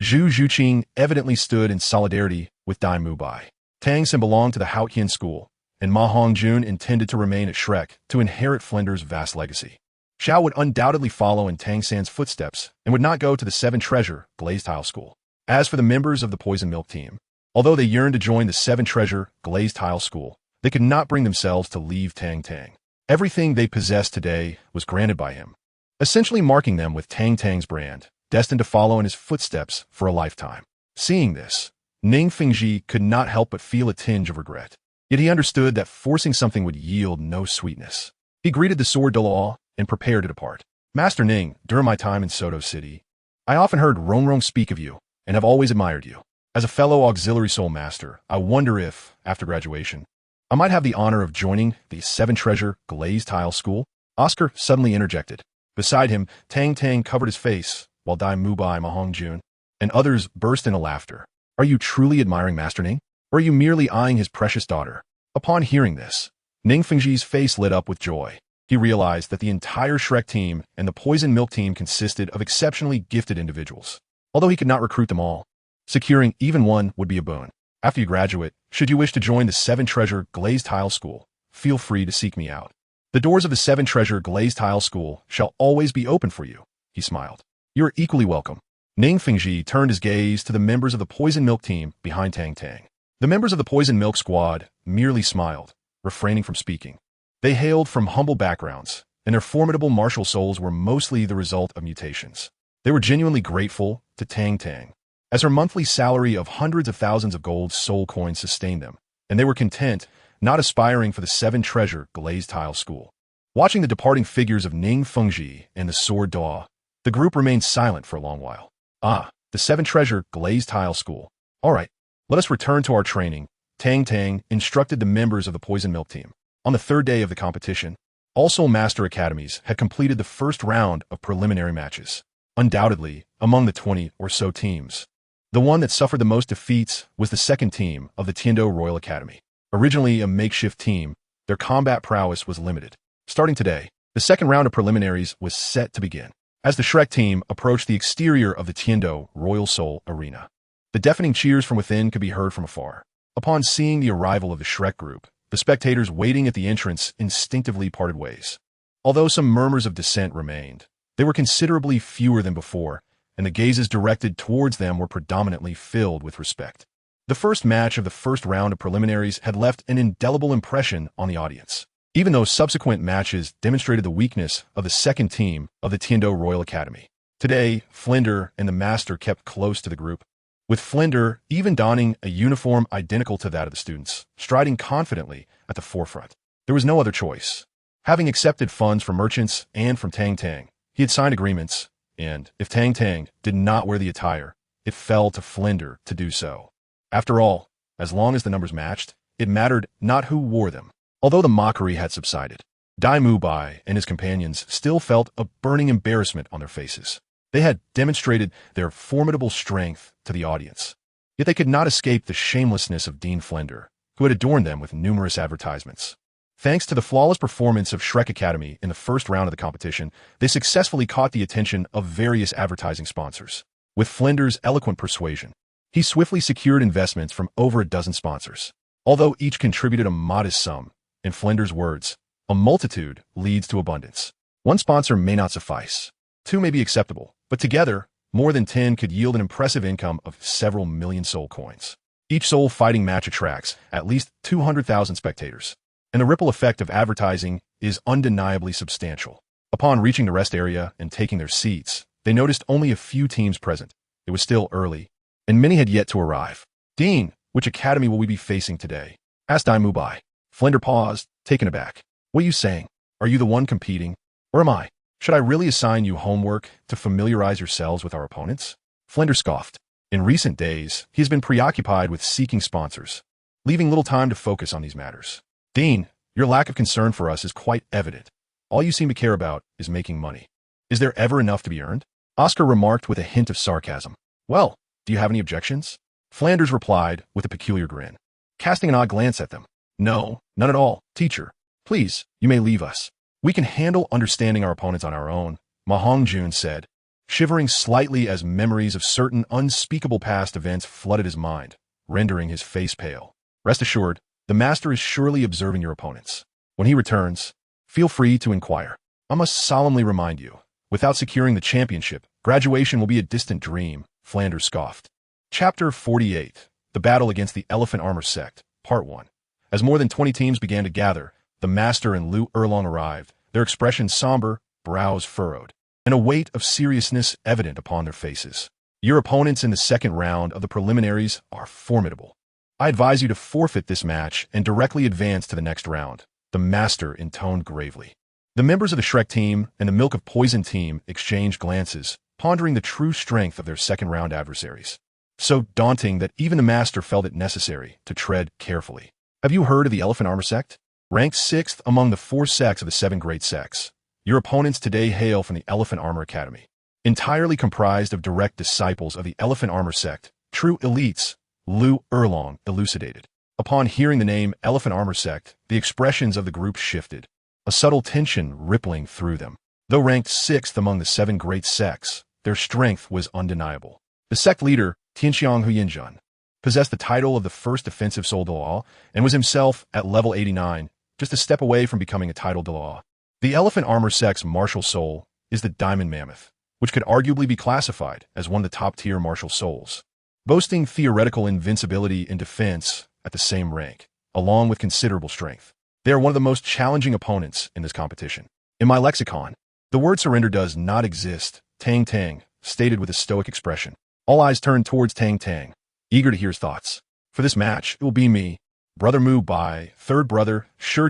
Zhu Zhuqing evidently stood in solidarity with Dai Mubai. Tang San belonged to the Xuantian school, and Ma Hongjun intended to remain at Shrek to inherit Flinder's vast legacy. Xiao would undoubtedly follow in Tang San's footsteps and would not go to the 7 treasure glazed tile school. As for the members of the Poison Milk team, although they yearned to join the 7 treasure glazed tile school, they could not bring themselves to leave Tang Tang. Everything they possessed today was granted by him, essentially marking them with Tang Tang's brand, destined to follow in his footsteps for a lifetime. Seeing this, Ning Fengji could not help but feel a tinge of regret. Yet he understood that forcing something would yield no sweetness. He greeted the sword Douluo and prepared to depart. Master Ning, during my time in Soto City, I often heard Rongrong speak of you and have always admired you. As a fellow auxiliary soul master, I wonder if, after graduation, I might have the honor of joining the 7 treasure glazed tile school. Oscar suddenly interjected. Beside him, Tang Tang covered his face, while Dai Mubai, Ma Hongjun, and others burst into laughter. Are you truly admiring Master Ning? Or are you merely eyeing his precious daughter? Upon hearing this, Ning Fengji's face lit up with joy. He realized that the entire Shrek team and the Poison Milk team consisted of exceptionally gifted individuals. Although he could not recruit them all, securing even one would be a boon. After you graduate, should you wish to join the 7 treasure glazed tile school, feel free to seek me out. The doors of the 7 treasure glazed tile school shall always be open for you, he smiled. You are equally welcome. Ning Fengji turned his gaze to the members of the Poison Milk team behind Tang Tang. The members of the Poison Milk squad merely smiled, refraining from speaking. They hailed from humble backgrounds, and their formidable martial souls were mostly the result of mutations. They were genuinely grateful to Tang Tang, as her monthly salary of hundreds of thousands of gold soul coins sustained them, and they were content, not aspiring for the 7 treasure glazed tile school. Watching the departing figures of Ning Fengji and the sword Daw, the group remained silent for a long while. Ah, the 7 treasure glazed tile school. All right, let us return to our training. Tang Tang instructed the members of the Poison Milk team. On the 3rd day of the competition, all Soul Master Academies had completed the first round of preliminary matches. Undoubtedly, among the 20 or so teams, the one that suffered the most defeats was the 2nd team of the Tiando Royal Academy. Originally a makeshift team, their combat prowess was limited. Starting today, the second round of preliminaries was set to begin. As the Shrek team approached the exterior of the Tiando Royal Soul Arena, the deafening cheers from within could be heard from afar. Upon seeing the arrival of the Shrek group, the spectators waiting at the entrance instinctively parted ways. Although some murmurs of dissent remained, they were considerably fewer than before, and the gazes directed towards them were predominantly filled with respect. The first match of the first round of preliminaries had left an indelible impression on the audience, even though subsequent matches demonstrated the weakness of the second team of the Tiando Royal Academy. Today, Flinder and the Master kept close to the group, with Flinder even donning a uniform identical to that of the students, striding confidently at the forefront. There was no other choice. Having accepted funds from merchants and from Tang Tang, he had signed agreements, and if Tang Tang did not wear the attire, it fell to Flinder to do so. After all, as long as the numbers matched, it mattered not who wore them. Although the mockery had subsided, Dai Mubai and his companions still felt a burning embarrassment on their faces. They had demonstrated their formidable strength to the audience, yet they could not escape the shamelessness of Dean Flinder, who had adorned them with numerous advertisements. Thanks to the flawless performance of Shrek Academy in the first round of the competition, they successfully caught the attention of various advertising sponsors. With Flinder's eloquent persuasion, he swiftly secured investments from over a dozen sponsors. Although each contributed a modest sum, in Flinder's words, a multitude leads to abundance. One sponsor may not suffice. Two may be acceptable, but together, more than 10 could yield an impressive income of several million soul coins. Each soul fighting match attracts at least 200,000 spectators, and the ripple effect of advertising is undeniably substantial. Upon reaching the rest area and taking their seats, they noticed only a few teams present. It was still early, and many had yet to arrive. "Dean, which academy will we be facing today?" asked Dai Mubai. Flinder paused, taken aback. "What are you saying? Are you the one competing? Or am I? Should I really assign you homework to familiarize yourselves with our opponents?" Flinder scoffed. In recent days, he has been preoccupied with seeking sponsors, leaving little time to focus on these matters. "Dean, your lack of concern for us is quite evident. All you seem to care about is making money. Is there ever enough to be earned?" Oscar remarked with a hint of sarcasm. "Well, do you have any objections?" Flanders replied with a peculiar grin, casting an odd glance at them. "No, none at all, teacher. Please, you may leave us. We can handle understanding our opponents on our own," Ma Hongjun said, shivering slightly as memories of certain unspeakable past events flooded his mind, rendering his face pale. "Rest assured, the master is surely observing your opponents. When he returns, feel free to inquire. I must solemnly remind you, without securing the championship, graduation will be a distant dream," Flanders scoffed. Chapter 48, The Battle Against the Elephant Armor Sect, Part 1. As more than 20 teams began to gather, the Master and Lu Erlong arrived, their expressions somber, brows furrowed, and a weight of seriousness evident upon their faces. "Your opponents in the second round of the preliminaries are formidable. I advise you to forfeit this match and directly advance to the next round," the Master intoned gravely. The members of the Shrek team and the Milk of Poison team exchanged glances, pondering the true strength of their second-round adversaries. So daunting that even the Master felt it necessary to tread carefully. "Have you heard of the Elephant Armor Sect? Ranked 6th among the 4 sects of the 7 great sects. Your opponents today hail from the Elephant Armor Academy. Entirely comprised of direct disciples of the Elephant Armor Sect, true elites," Lu Erlong elucidated. Upon hearing the name Elephant Armor Sect, the expressions of the group shifted, a subtle tension rippling through them. Though ranked 6th among the 7 great sects, their strength was undeniable. The sect leader, Tianxiang Huyenjun, possessed the title of the first defensive soul Douluo and was himself at level 89, just a step away from becoming a titled Douluo. The Elephant Armor Sect's martial soul is the Diamond Mammoth, which could arguably be classified as one of the top-tier martial souls, boasting theoretical invincibility and defense at the same rank, along with considerable strength. They are one of the most challenging opponents in this competition. "In my lexicon, the word surrender does not exist," Tang Tang stated with a stoic expression. All eyes turned towards Tang Tang, eager to hear his thoughts. "For this match, it will be me, Brother Mu Bai, third brother, Shi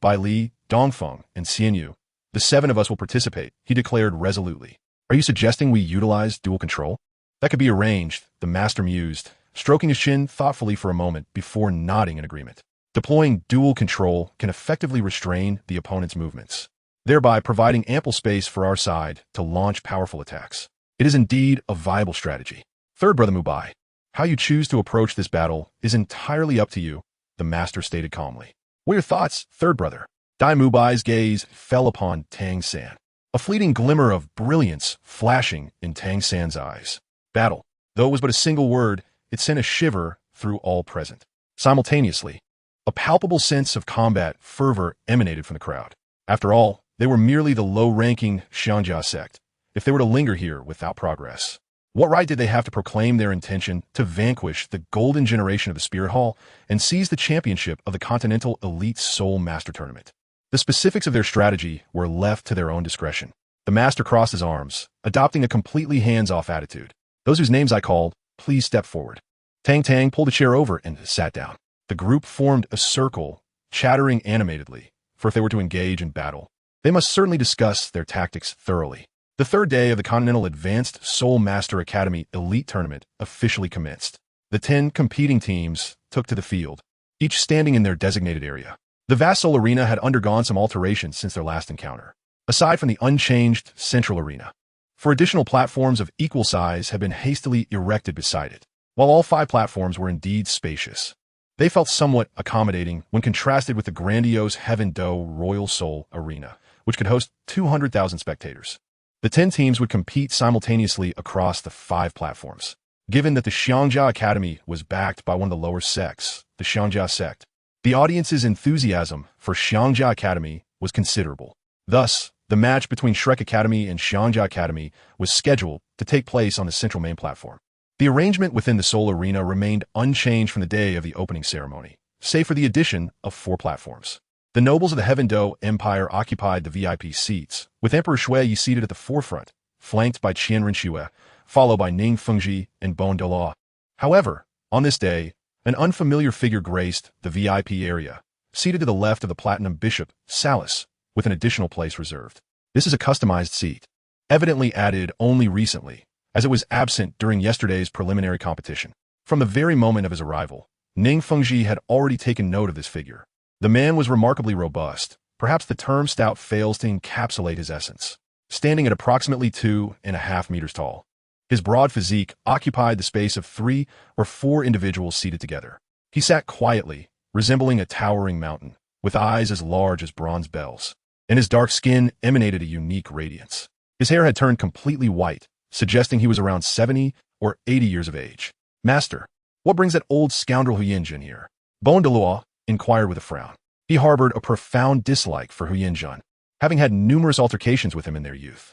Bai Li, Dongfeng, and Xianyu. The 7 of us will participate," he declared resolutely. "Are you suggesting we utilize dual control?" "That could be arranged," the Master mused, stroking his chin thoughtfully for a moment before nodding in agreement. Deploying dual control can effectively restrain the opponent's movements, thereby providing ample space for our side to launch powerful attacks. It is indeed a viable strategy. "Third brother Mubai, how you choose to approach this battle is entirely up to you," the Master stated calmly. What are your thoughts, third brother? Dai Mubai's gaze fell upon Tang San. A fleeting glimmer of brilliance flashing in Tang San's eyes. Battle. Though it was but a single word, it sent a shiver through all present. Simultaneously, a palpable sense of combat fervor emanated from the crowd. After all, they were merely the low-ranking Xuantian Sect, if they were to linger here without progress. What right did they have to proclaim their intention to vanquish the golden generation of the Spirit Hall and seize the championship of the Continental Elite Soul Master Tournament? The specifics of their strategy were left to their own discretion. The master crossed his arms, adopting a completely hands-off attitude. Those whose names I called, please step forward. Tang Tang pulled a chair over and sat down. The group formed a circle, chattering animatedly, for if they were to engage in battle, they must certainly discuss their tactics thoroughly. The third day of the Continental Advanced Soul Master Academy Elite Tournament officially commenced. The 10 competing teams took to the field, each standing in their designated area. The vast Soul Arena had undergone some alterations since their last encounter, aside from the unchanged Central Arena. For additional platforms of equal size had been hastily erected beside it. While all 5 platforms were indeed spacious, they felt somewhat accommodating when contrasted with the grandiose Heaven Do Royal Soul Arena, which could host 200,000 spectators. The 10 teams would compete simultaneously across the 5 platforms. Given that the Xuanjian Academy was backed by one of the lower sects, the Xuanjian Sect, the audience's enthusiasm for Xuanjian Academy was considerable. Thus, the match between Shrek Academy and Xuanjian Academy was scheduled to take place on the central main platform. The arrangement within the Soul Arena remained unchanged from the day of the opening ceremony, save for the addition of 4 platforms. The nobles of the Heaven Do Empire occupied the VIP seats, with Emperor Shui seated at the forefront, flanked by Qianren Xue, followed by Ning Fengji and Bon Douluo. However, on this day, an unfamiliar figure graced the VIP area, seated to the left of the Platinum Bishop, Salas, with an additional place reserved. This is a customized seat, evidently added only recently, as it was absent during yesterday's preliminary competition. From the very moment of his arrival, Ning Fengji had already taken note of this figure. The man was remarkably robust. Perhaps the term stout fails to encapsulate his essence. Standing at approximately 2.5 meters tall, his broad physique occupied the space of 3 or 4 individuals seated together. He sat quietly, resembling a towering mountain, with eyes as large as bronze bells, and his dark skin emanated a unique radiance. His hair had turned completely white, suggesting he was around 70 or 80 years of age. Master, what brings that old scoundrel Huyenjin here? Bon Douluo inquired with a frown. He harbored a profound dislike for Huyenjin, having had numerous altercations with him in their youth.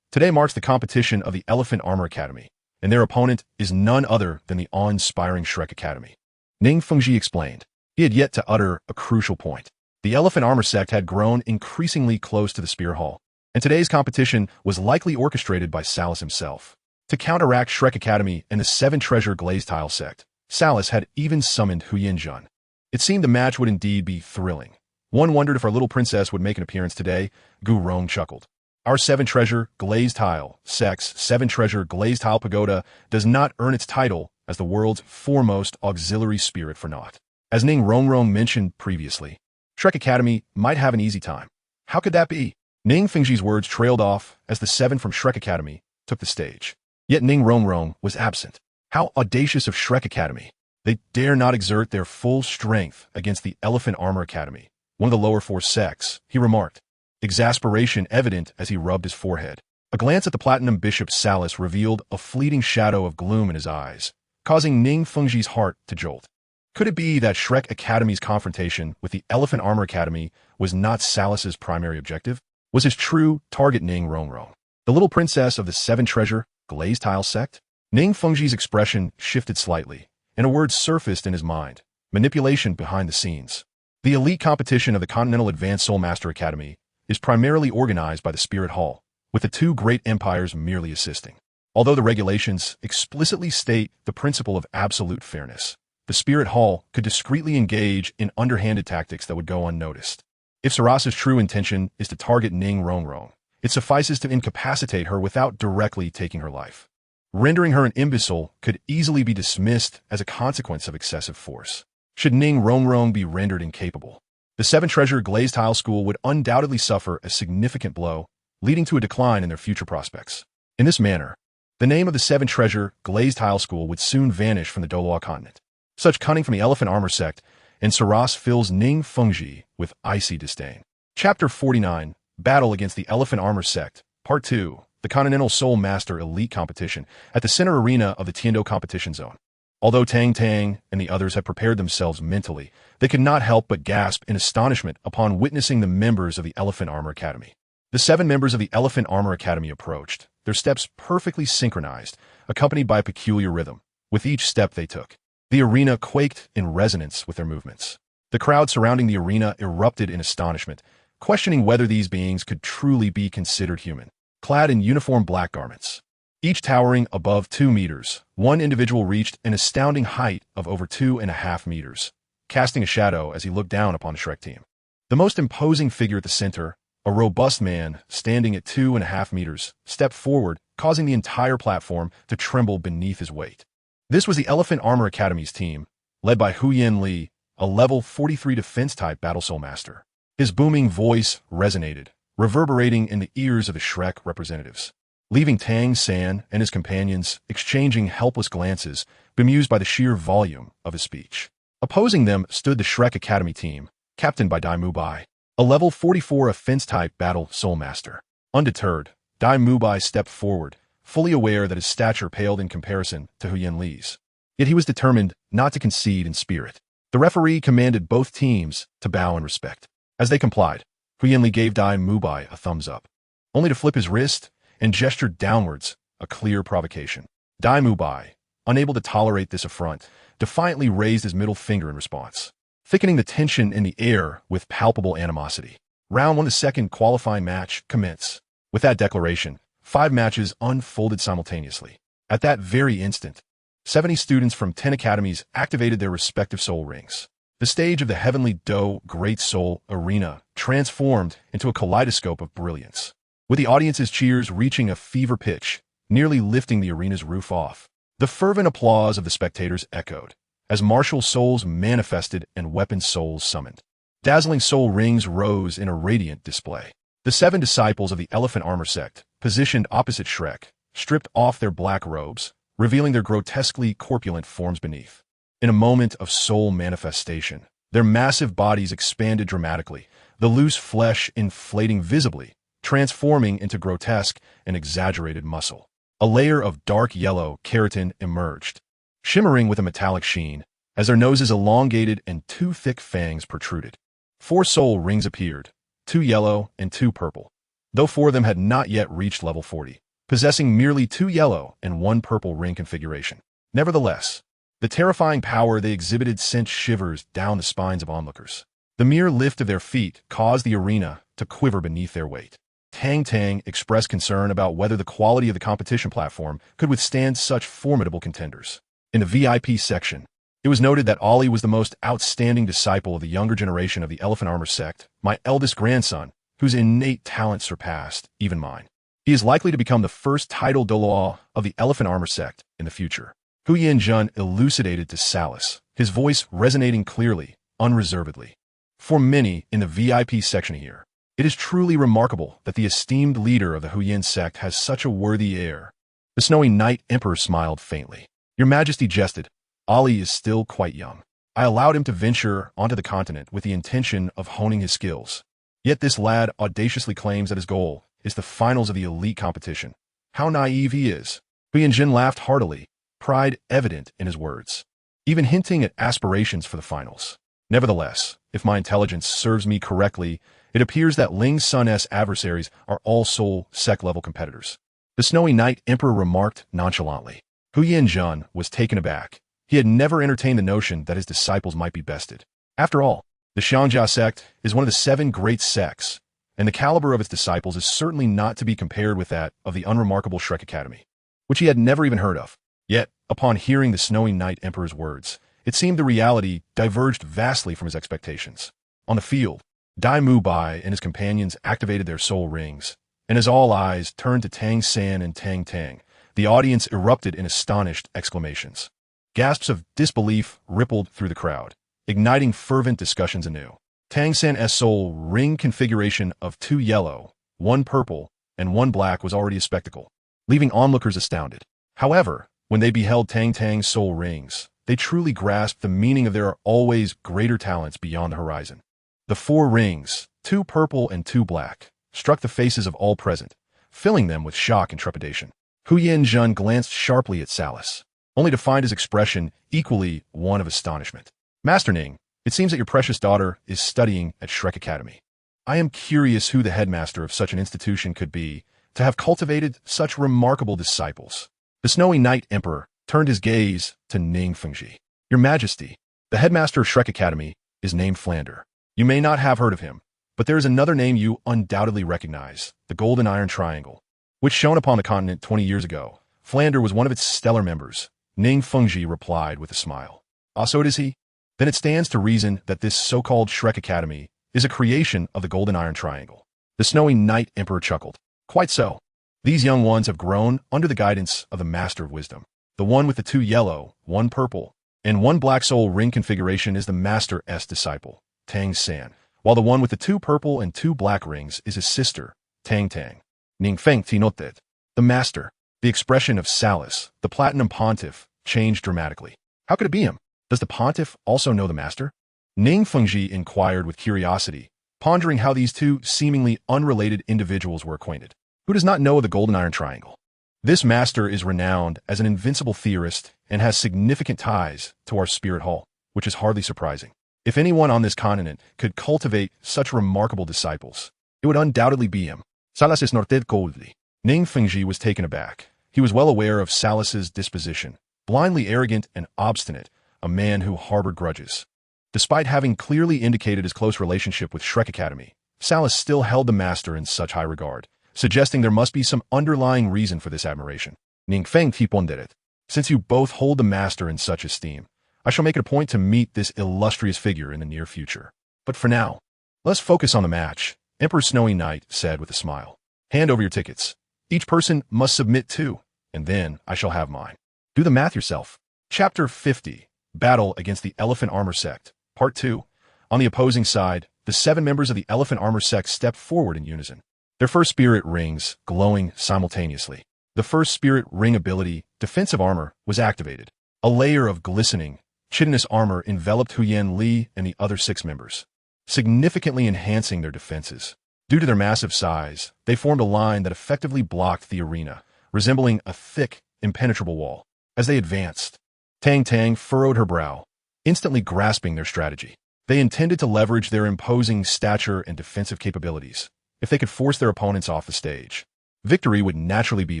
Today marks the competition of the Elephant Armor Academy, and their opponent is none other than the awe-inspiring Shrek Academy. Ning Fengji explained. He had yet to utter a crucial point. The Elephant Armor Sect had grown increasingly close to the Spear Hall, and today's competition was likely orchestrated by Salas himself. To counteract Shrek Academy and the 7 Treasure Glazed Tile Sect, Salas had even summoned Huyenjin. It seemed the match would indeed be thrilling. One wondered if our little princess would make an appearance today. Gu Rong chuckled. Our 7 Treasure Glazed Tile Sect's 7 Treasure Glazed Tile Pagoda does not earn its title as the world's foremost auxiliary spirit for naught. As Ning Rongrong mentioned previously, Shrek Academy might have an easy time. How could that be? Ning Fengji's words trailed off as the 7 from Shrek Academy took the stage. Yet Ning Rongrong was absent. How audacious of Shrek Academy! They dare not exert their full strength against the Elephant Armor Academy, one of the lower 4 sects, he remarked, exasperation evident as he rubbed his forehead. A glance at the Platinum Bishop Salas revealed a fleeting shadow of gloom in his eyes, causing Ning Fengji's heart to jolt. Could it be that Shrek Academy's confrontation with the Elephant Armor Academy was not Salas's primary objective? Was his true target Ning Rongrong, the little princess of the 7 Treasure Glazed Tile Sect? Ning Fengji's expression shifted slightly, and a word surfaced in his mind: manipulation behind the scenes. The elite competition of the Continental Advanced Soul Master Academy is primarily organized by the Spirit Hall, with the 2 great empires merely assisting. Although the regulations explicitly state the principle of absolute fairness, the Spirit Hall could discreetly engage in underhanded tactics that would go unnoticed. If Sarasa's true intention is to target Ning Rongrong, it suffices to incapacitate her without directly taking her life. Rendering her an imbecile could easily be dismissed as a consequence of excessive force. Should Ning Rongrong be rendered incapable, the 7 Treasure Glazed Tile School would undoubtedly suffer a significant blow, leading to a decline in their future prospects. In this manner, the name of the 7 Treasure Glazed Tile School would soon vanish from the Douluo continent. Such cunning from the Elephant Armor Sect and Saras fills Ning Fengji with icy disdain. Chapter 49, Battle Against the Elephant Armor Sect, Part 2, the Continental Soul Master Elite Competition, at the center arena of the Tiando competition zone. Although Tang Tang and the others had prepared themselves mentally, they could not help but gasp in astonishment upon witnessing the members of the Elephant Armor Academy. The 7 members of the Elephant Armor Academy approached, their steps perfectly synchronized, accompanied by a peculiar rhythm. With each step they took, the arena quaked in resonance with their movements. The crowd surrounding the arena erupted in astonishment, questioning whether these beings could truly be considered human. Clad in uniform black garments, each towering above 2 meters, one individual reached an astounding height of over 2.5 meters, casting a shadow as he looked down upon the Shrek team. The most imposing figure at the center, a robust man standing at 2.5 meters, stepped forward, causing the entire platform to tremble beneath his weight. This was the Elephant Armor Academy's team, led by Huyan Li, a level 43 defense-type Battle Soul Master. His booming voice resonated, reverberating in the ears of the Shrek representatives, leaving Tang San and his companions exchanging helpless glances, bemused by the sheer volume of his speech. Opposing them stood the Shrek Academy team, captained by Dai Mubai, a level 44 offense-type Battle Soul Master. Undeterred, Dai Mubai stepped forward, fully aware that his stature paled in comparison to Huyan Li's. Yet he was determined not to concede in spirit. The referee commanded both teams to bow in respect. As they complied, Huyan Li gave Dai Mubai a thumbs up, only to flip his wrist and gesture downwards, a clear provocation. Dai Mubai, unable to tolerate this affront, defiantly raised his middle finger in response, thickening the tension in the air with palpable animosity. Round 1, the second qualifying match, commenced. With that declaration, 5 matches unfolded simultaneously. At that very instant, 70 students from 10 academies activated their respective soul rings. The stage of the Heavenly Do Great Soul Arena transformed into a kaleidoscope of brilliance, with the audience's cheers reaching a fever pitch, nearly lifting the arena's roof off. The fervent applause of the spectators echoed, as martial souls manifested and weapon souls summoned. Dazzling soul rings rose in a radiant display. The 7 disciples of the Elephant Armor Sect, positioned opposite Shrek, stripped off their black robes, revealing their grotesquely corpulent forms beneath. In a moment of soul manifestation, their massive bodies expanded dramatically, the loose flesh inflating visibly, transforming into grotesque and exaggerated muscle. A layer of dark yellow keratin emerged, shimmering with a metallic sheen, as their noses elongated and 2 thick fangs protruded. 4 soul rings appeared, 2 yellow and 2 purple, though 4 of them had not yet reached level 40, possessing merely 2 yellow and 1 purple ring configuration. Nevertheless, the terrifying power they exhibited sent shivers down the spines of onlookers. The mere lift of their feet caused the arena to quiver beneath their weight. Tang Tang expressed concern about whether the quality of the competition platform could withstand such formidable contenders. In the VIP section, it was noted that Ali was the most outstanding disciple of the younger generation of the Elephant Armor Sect, my eldest grandson, whose innate talent surpassed even mine. He is likely to become the first title Douluo of the Elephant Armor Sect in the future. Hu Yanjun elucidated to Salas, his voice resonating clearly, unreservedly. For many in the VIP section here, it is truly remarkable that the esteemed leader of the Huyan sect has such a worthy air. The Snowy Knight Emperor smiled faintly. Your Majesty jested. Ali is still quite young. I allowed him to venture onto the continent with the intention of honing his skills. Yet this lad audaciously claims that his goal is the finals of the elite competition. How naive he is. Hu Yanjun laughed heartily, pride evident in his words, even hinting at aspirations for the finals. Nevertheless, if my intelligence serves me correctly, it appears that Ling Sun's adversaries are all Soul Sect level competitors. The Snowy Knight Emperor remarked nonchalantly. Hu Yanjun was taken aback. He had never entertained the notion that his disciples might be bested. After all, the Xuantian Sect is one of the 7 great sects, and the caliber of its disciples is certainly not to be compared with that of the unremarkable Shrek Academy, which he had never even heard of. Yet, upon hearing the Snowy Knight Emperor's words, it seemed the reality diverged vastly from his expectations. On the field, Dai Mubai and his companions activated their soul rings, and as all eyes turned to Tang San and Tang Tang, the audience erupted in astonished exclamations. Gasps of disbelief rippled through the crowd, igniting fervent discussions anew. Tang San's soul ring configuration of 2 yellow, 1 purple, and 1 black was already a spectacle, leaving onlookers astounded. However, when they beheld Tang Tang's soul rings, they truly grasped the meaning of there are always greater talents beyond the horizon. The 4 rings, 2 purple and 2 black, struck the faces of all present, filling them with shock and trepidation. Hu Yanzhen glanced sharply at Salas, only to find his expression equally one of astonishment. Master Ning, it seems that your precious daughter is studying at Shrek Academy. I am curious who the headmaster of such an institution could be, to have cultivated such remarkable disciples. The Snowy Knight Emperor turned his gaze to Ning Fengji. Your Majesty, the headmaster of Shrek Academy is named Flander. You may not have heard of him, but there is another name you undoubtedly recognize, the Golden Iron Triangle, which shone upon the continent 20 years ago. Flander was one of its stellar members. Ning Fengji replied with a smile. Ah, so it is he? Then it stands to reason that this so-called Shrek Academy is a creation of the Golden Iron Triangle. The Snowy Knight Emperor chuckled. Quite so. These young ones have grown under the guidance of the Master of Wisdom. The one with the 2 yellow, 1 purple, and 1 black soul ring configuration is the Master's disciple, Tang San, while the one with the 2 purple and 2 black rings is his sister, Tang Tang. Ning Feng Ti noted. The Master. The expression of Salas, the Platinum Pontiff, changed dramatically. How could it be him? Does the Pontiff also know the Master? Ning Fengji inquired with curiosity, pondering how these 2 seemingly unrelated individuals were acquainted. Who does not know the Golden Iron Triangle? This Master is renowned as an invincible theorist and has significant ties to our Spirit Hall, which is hardly surprising. If anyone on this continent could cultivate such remarkable disciples, it would undoubtedly be him. Salas is noted coldly. Ning Fengji was taken aback. He was well aware of Salas's disposition, blindly arrogant and obstinate, a man who harbored grudges. Despite having clearly indicated his close relationship with Shrek Academy, Salas still held the Master in such high regard, suggesting there must be some underlying reason for this admiration. Ning Feng Ti pondered. Since you both hold the Master in such esteem, I shall make it a point to meet this illustrious figure in the near future. But for now, let's focus on the match, Emperor Snowy Knight said with a smile. Hand over your tickets. Each person must submit 2, and then I shall have mine. Do the math yourself. Chapter 50, Battle Against the Elephant Armor Sect, Part 2. On the opposing side, the 7 members of the Elephant Armor Sect stepped forward in unison, their first spirit rings glowing simultaneously. The first spirit ring ability, Defensive Armor, was activated. A layer of glistening, chitinous armor enveloped Huyan Li and the other 6 members, significantly enhancing their defenses. Due to their massive size, they formed a line that effectively blocked the arena, resembling a thick, impenetrable wall. As they advanced, Tang Tang furrowed her brow, instantly grasping their strategy. They intended to leverage their imposing stature and defensive capabilities. If they could force their opponents off the stage, victory would naturally be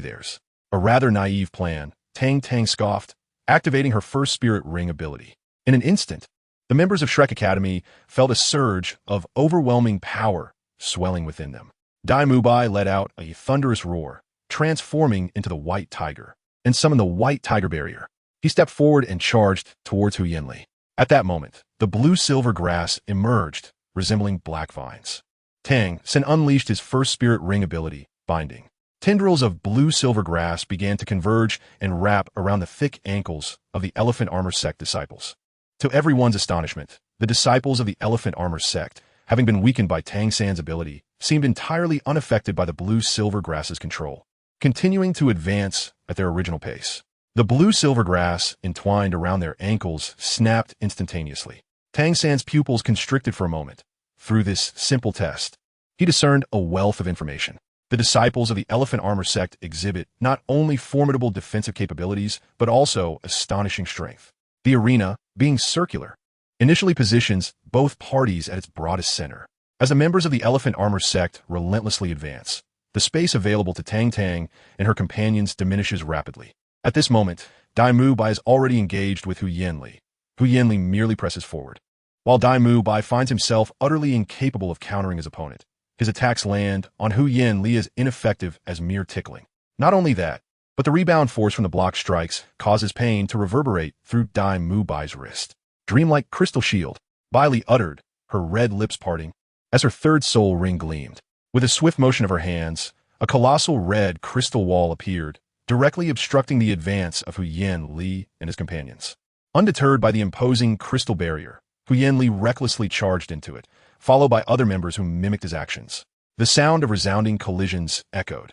theirs. A rather naive plan, Tang Tang scoffed, activating her first spirit ring ability. In an instant, the members of Shrek Academy felt a surge of overwhelming power swelling within them. Dai Mubai let out a thunderous roar, transforming into the White Tiger, and summoned the White Tiger Barrier. He stepped forward and charged towards Hu Yanli. At that moment, the blue-silver grass emerged, resembling black vines. Tang San unleashed his first spirit ring ability, Binding. Tendrils of blue-silver grass began to converge and wrap around the thick ankles of the Elephant Armor Sect disciples. To everyone's astonishment, the disciples of the Elephant Armor Sect, having been weakened by Tang San's ability, seemed entirely unaffected by the blue-silver grass's control, continuing to advance at their original pace. The blue-silver grass, entwined around their ankles, snapped instantaneously. Tang San's pupils constricted for a moment. Through this simple test, he discerned a wealth of information. The disciples of the Elephant Armor Sect exhibit not only formidable defensive capabilities, but also astonishing strength. The arena, being circular, initially positions both parties at its broadest center. As the members of the Elephant Armor Sect relentlessly advance, the space available to Tang Tang and her companions diminishes rapidly. At this moment, Dai Mubai is already engaged with Hu Yanli. Hu Yanli merely presses forward. While Dai Mubai finds himself utterly incapable of countering his opponent, his attacks land on Hu Yanli as ineffective as mere tickling. Not only that, but the rebound force from the block strikes causes pain to reverberate through Dai Mubai's wrist. Dreamlike crystal shield, Bailey uttered, her red lips parting, as her third soul ring gleamed. With a swift motion of her hands, a colossal red crystal wall appeared, directly obstructing the advance of Hu Yanli and his companions. Undeterred by the imposing crystal barrier, Hu Yanli recklessly charged into it, followed by other members who mimicked his actions. The sound of resounding collisions echoed.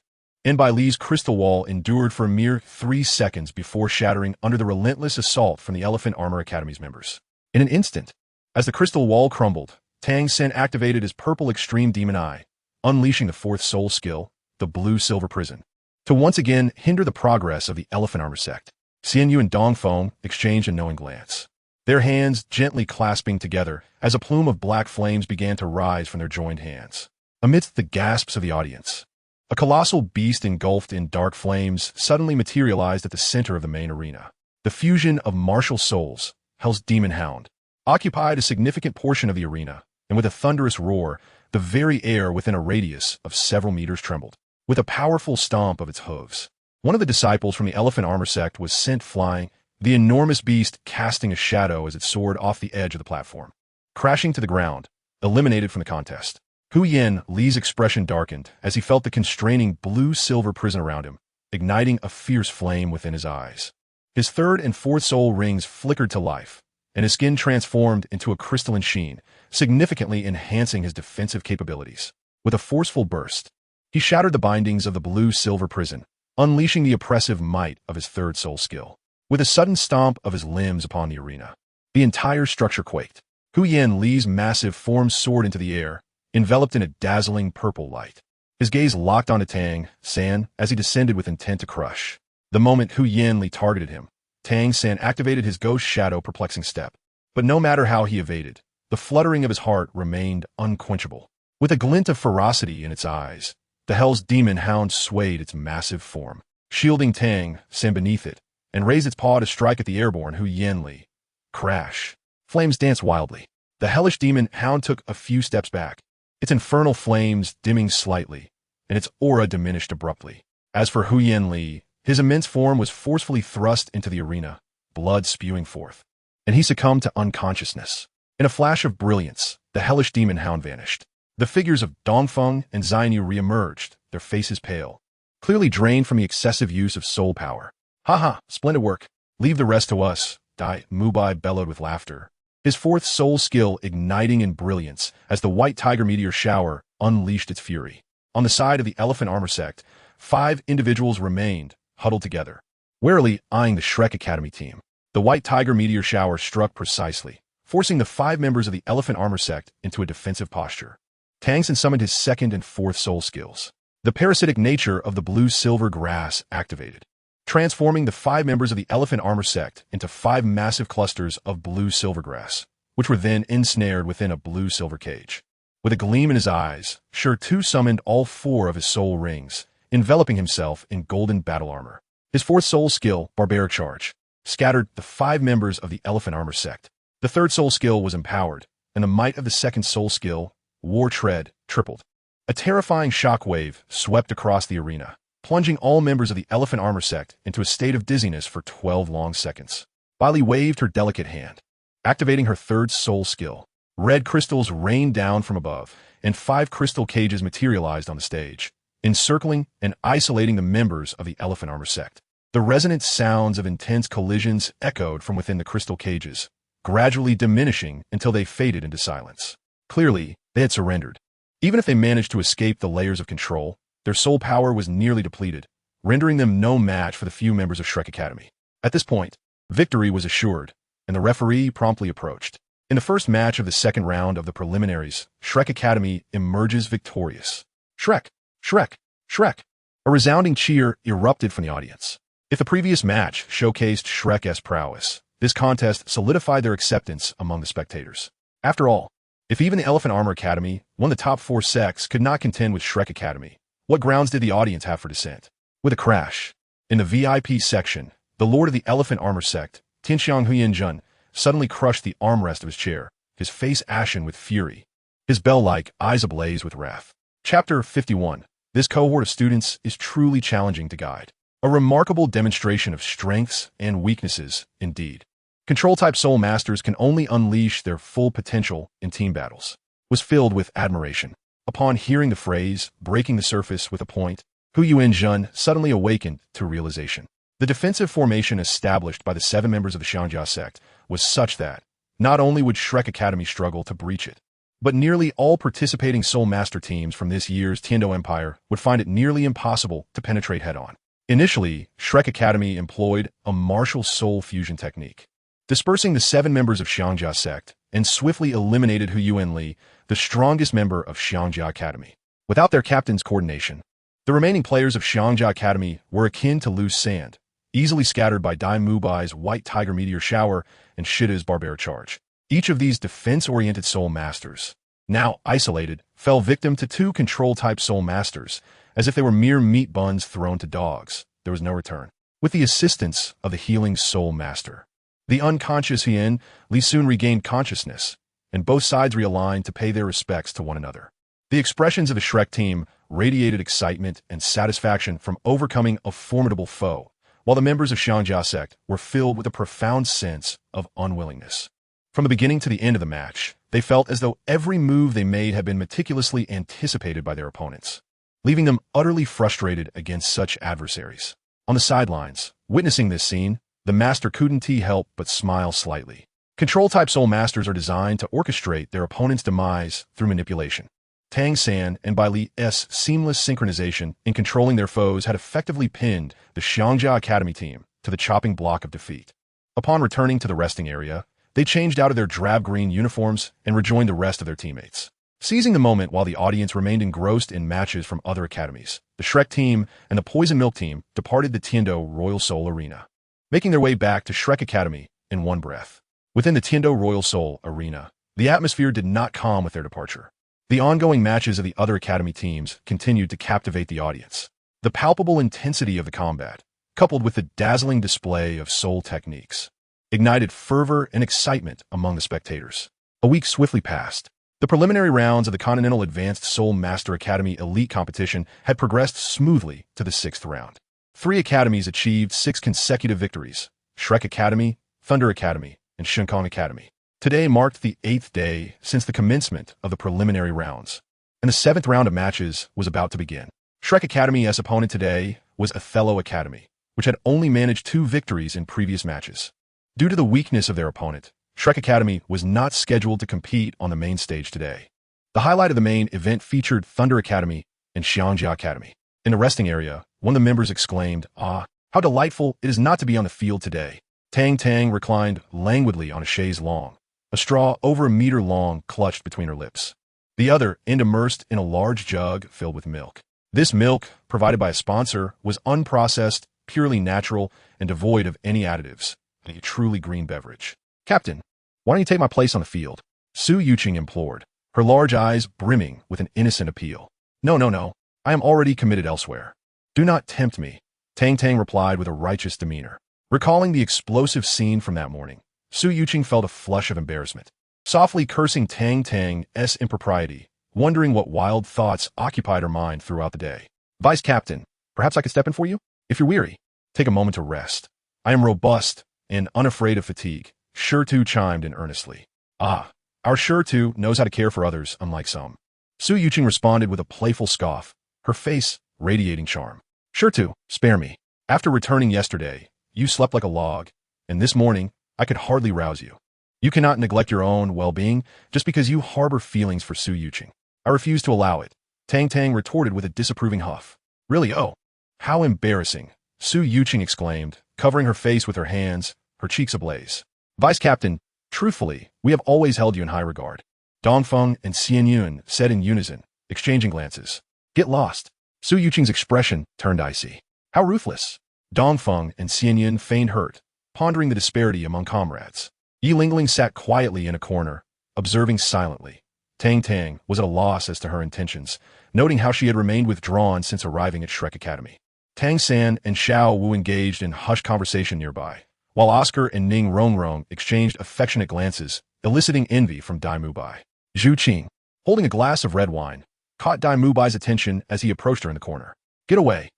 By Li's crystal wall endured for a mere 3 seconds before shattering under the relentless assault from the Elephant Armor Academy's members. In an instant, as the crystal wall crumbled, Tang San activated his purple extreme demon eye, unleashing the fourth soul skill, the blue-silver prison, to once again hinder the progress of the Elephant Armor Sect. Xian Yu and Dongfeng exchanged a knowing glance, their hands gently clasping together as a plume of black flames began to rise from their joined hands. Amidst the gasps of the audience, a colossal beast engulfed in dark flames suddenly materialized at the center of the main arena. The fusion of martial souls, Hell's Demon Hound, occupied a significant portion of the arena, and with a thunderous roar, the very air within a radius of several meters trembled. With a powerful stomp of its hooves, one of the disciples from the Elephant Armor Sect was sent flying, the enormous beast casting a shadow as it soared off the edge of the platform. Crashing to the ground, eliminated from the contest. Li's expression darkened as he felt the constraining blue-silver prison around him, igniting a fierce flame within his eyes. His third and fourth soul rings flickered to life, and his skin transformed into a crystalline sheen, significantly enhancing his defensive capabilities. With a forceful burst, he shattered the bindings of the blue-silver prison, unleashing the oppressive might of his third soul skill. With a sudden stomp of his limbs upon the arena, the entire structure quaked. Li's massive form soared into the air, enveloped in a dazzling purple light. His gaze locked onto Tang San as he descended with intent to crush. The moment Li targeted him, Tang San activated his ghost shadow perplexing step. But no matter how he evaded, the fluttering of his heart remained unquenchable. With a glint of ferocity in its eyes, the Hell's Demon Hound swayed its massive form, shielding Tang San beneath it, and raised its paw to strike at the airborne Li. Crash. Flames danced wildly. The hellish demon hound took a few steps back, its infernal flames dimming slightly, and its aura diminished abruptly. As for Li, his immense form was forcefully thrust into the arena, blood spewing forth, and he succumbed to unconsciousness. In a flash of brilliance, the hellish demon hound vanished. The figures of Dongfeng and Xian Yu re-emerged, their faces pale, clearly drained from the excessive use of soul power. "Haha, splendid work. Leave the rest to us," Dai Mubai bellowed with laughter, his fourth soul skill igniting in brilliance as the white tiger meteor shower unleashed its fury. On the side of the Elephant Armor Sect, 5 individuals remained, huddled together, warily eyeing the Shrek Academy team. The white tiger meteor shower struck precisely, forcing the 5 members of the Elephant Armor Sect into a defensive posture. Tang San summoned his second and fourth soul skills. The parasitic nature of the blue-silver grass activated, transforming the 5 members of the Elephant Armor Sect into 5 massive clusters of blue-silver grass, which were then ensnared within a blue-silver cage. With a gleam in his eyes, Tu summoned all 4 of his soul rings, enveloping himself in golden battle armor. His fourth soul skill, Barbaric Charge, scattered the 5 members of the Elephant Armor Sect. The third soul skill was empowered, and the might of the second soul skill, War Tread, tripled. A terrifying shockwave swept across the arena, plunging all members of the Elephant Armor Sect into a state of dizziness for 12 long seconds. Li waved her delicate hand, activating her third soul skill. Red crystals rained down from above, and 5 crystal cages materialized on the stage, encircling and isolating the members of the Elephant Armor Sect. The resonant sounds of intense collisions echoed from within the crystal cages, gradually diminishing until they faded into silence. Clearly, they had surrendered. Even if they managed to escape the layers of control, their soul power was nearly depleted, rendering them no match for the few members of Shrek Academy. At this point, victory was assured, and the referee promptly approached. In the first match of the second round of the preliminaries, Shrek Academy emerges victorious. Shrek! Shrek! Shrek! A resounding cheer erupted from the audience. If the previous match showcased Shrek's prowess, this contest solidified their acceptance among the spectators. After all, if even the Elephant Armor Academy, one of the top 4 sects, could not contend with Shrek Academy, what grounds did the audience have for dissent? With a crash, in the VIP section, the Lord of the Elephant Armor Sect, Tianxiang Huiyanjun, suddenly crushed the armrest of his chair, his face ashen with fury, his bell-like eyes ablaze with wrath. Chapter 51. This cohort of students is truly challenging to guide. A remarkable demonstration of strengths and weaknesses, indeed. Control-type soul masters can only unleash their full potential in team battles. Was filled with admiration. Upon hearing the phrase, breaking the surface with a point, Hu Yuanzhun suddenly awakened to realization. The defensive formation established by the 7 members of the Xuantian Sect was such that not only would Shrek Academy struggle to breach it, But nearly all participating Soul Master teams from this year's Tiando Empire would find it nearly impossible to penetrate head-on. Initially, Shrek Academy employed a martial soul fusion technique, dispersing the 7 members of Xuantian Sect and swiftly eliminated Hu Yuanli, the strongest member of Xuantian Academy. Without their captain's coordination, the remaining players of Xuantian Academy were akin to loose sand, easily scattered by Dai Mubai's White Tiger Meteor Shower and Shida's Barbaric Charge. Each of these defense-oriented Soul Masters, now isolated, fell victim to 2 control-type Soul Masters, as if they were mere meat buns thrown to dogs. There was no return. With the assistance of the healing Soul Master, the unconscious Hien Li soon regained consciousness, and both sides realigned to pay their respects to one another. The expressions of the Shrek team radiated excitement and satisfaction from overcoming a formidable foe, while the members of Xuantian Sect were filled with a profound sense of unwillingness. From the beginning to the end of the match, they felt as though every move they made had been meticulously anticipated by their opponents, leaving them utterly frustrated against such adversaries. On the sidelines, witnessing this scene, the master couldn't help but smile slightly. Control-type Soul Masters are designed to orchestrate their opponent's demise through manipulation. Tang San and Bai Li's seamless synchronization in controlling their foes had effectively pinned the Xuantian Academy team to the chopping block of defeat. Upon returning to the resting area, they changed out of their drab-green uniforms and rejoined the rest of their teammates. Seizing the moment while the audience remained engrossed in matches from other academies, the Shrek team and the Poison Milk team departed the Tiando Royal Soul Arena, making their way back to Shrek Academy in one breath. Within the Tiando Royal Soul Arena, the atmosphere did not calm with their departure. The ongoing matches of the other academy teams continued to captivate the audience. The palpable intensity of the combat, coupled with the dazzling display of soul techniques, ignited fervor and excitement among the spectators. A week swiftly passed. The preliminary rounds of the Continental Advanced Soul Master Academy Elite Competition had progressed smoothly to the 6th round. 3 academies achieved 6 consecutive victories: Shrek Academy, Thunder Academy, and Shinkong Academy. Today marked the 8th day since the commencement of the preliminary rounds, and the 7th round of matches was about to begin. Shrek Academy's opponent today was Othello Academy, which had only managed 2 victories in previous matches. Due to the weakness of their opponent, Shrek Academy was not scheduled to compete on the main stage today. The highlight of the main event featured Thunder Academy and Xuantian Academy. In the resting area, one of the members exclaimed, "Ah, how delightful it is not to be on the field today." Tang Tang reclined languidly on a chaise longue, a straw over a meter long clutched between her lips. The other end immersed in a large jug filled with milk. This milk, provided by a sponsor, was unprocessed, purely natural, and devoid of any additives. A truly green beverage. "Captain, why don't you take my place on the field?" Su Yuqing implored, her large eyes brimming with an innocent appeal. No. I am already committed elsewhere. Do not tempt me," Tang Tang replied with a righteous demeanor. Recalling the explosive scene from that morning, Su Yuqing felt a flush of embarrassment, softly cursing Tang Tang's impropriety, wondering what wild thoughts occupied her mind throughout the day. "Vice Captain, perhaps I could step in for you? If you're weary, take a moment to rest. I am robust and unafraid of fatigue," Shurtu chimed in earnestly. "Ah, our Shurtu knows how to care for others, unlike some." Su Yuqing responded with a playful scoff, her face radiating charm. "Shurtu, spare me. After returning yesterday, you slept like a log, and this morning, I could hardly rouse you. You cannot neglect your own well-being just because you harbor feelings for Su Yuqing. I refuse to allow it," Tang Tang retorted with a disapproving huff. "Really? Oh, how embarrassing," Su Yuqing exclaimed, covering her face with her hands, her cheeks ablaze. "Vice Captain, truthfully, we have always held you in high regard," Dongfeng and Xian Yun said in unison, exchanging glances. "Get lost." Su Yuqing's expression turned icy. "How ruthless." Dongfeng and Xian Yun feigned hurt, pondering the disparity among comrades. Yi Lingling sat quietly in a corner, observing silently. Tang Tang was at a loss as to her intentions, noting how she had remained withdrawn since arriving at Shrek Academy. Tang San and Xiao Wu engaged in hushed conversation nearby, while Oscar and Ning Rongrong exchanged affectionate glances, eliciting envy from Dai Mubai. Zhu Qing, holding a glass of red wine, caught Dai Mubai's attention as he approached her in the corner. "Get away."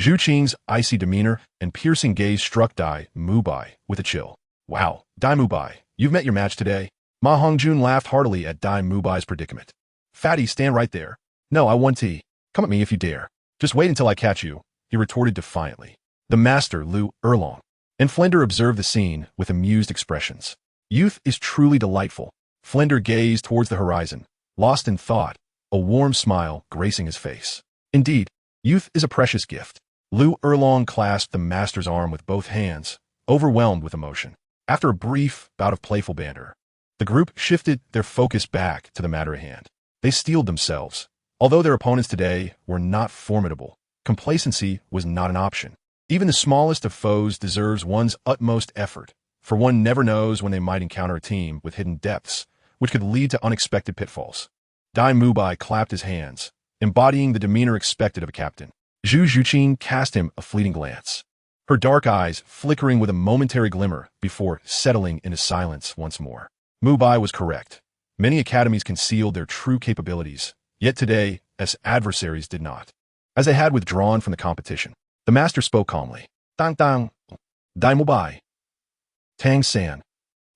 Zhu Qing's icy demeanor and piercing gaze struck Dai Mubai with a chill. "Wow, Dai Mubai, you've met your match today." Ma Hongjun laughed heartily at Dai Mubai's predicament. "Fatty, stand right there. No, I want tea. Come at me if you dare. Just wait until I catch you," he retorted defiantly. The master, Lu Erlong, and Flender observed the scene with amused expressions. "Youth is truly delightful." Flender gazed towards the horizon, lost in thought, a warm smile gracing his face. Indeed, youth is a precious gift. Lu Erlong clasped the master's arm with both hands, overwhelmed with emotion. After a brief bout of playful banter, the group shifted their focus back to the matter at hand. They steeled themselves. Although their opponents today were not formidable, complacency was not an option. Even the smallest of foes deserves one's utmost effort, for one never knows when they might encounter a team with hidden depths, which could lead to unexpected pitfalls. Dai Mubai clapped his hands, embodying the demeanor expected of a captain. Zhu Zhuqin cast him a fleeting glance, her dark eyes flickering with a momentary glimmer before settling into silence once more. Mubai was correct. Many academies concealed their true capabilities, yet today, as adversaries did not. As they had withdrawn from the competition, the master spoke calmly. Tang Tang, Dai Mubai. Tang San,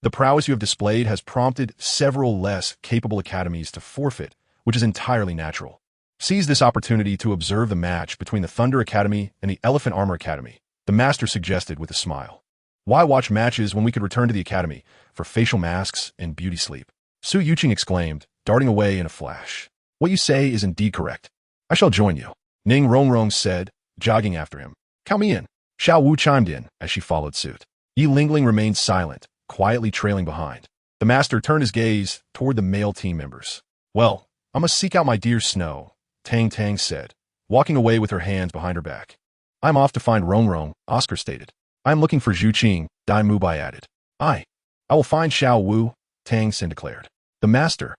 the prowess you have displayed has prompted several less capable academies to forfeit, which is entirely natural. Seize this opportunity to observe the match between the Thunder Academy and the Elephant Armor Academy, the master suggested with a smile. Why watch matches when we could return to the academy for facial masks and beauty sleep? Su Yuqing exclaimed, darting away in a flash. What you say is indeed correct. I shall join you. Ning Rongrong said, jogging after him. Count me in. Xiao Wu chimed in as she followed suit. Yi Lingling remained silent, quietly trailing behind. The master turned his gaze toward the male team members. Well, I must seek out my dear Snow, Tang Tang said, walking away with her hands behind her back. I'm off to find Rongrong, Oscar stated. I'm looking for Zhu Qing, Dai Mubai added. I will find Xiao Wu, Tang San declared. The master.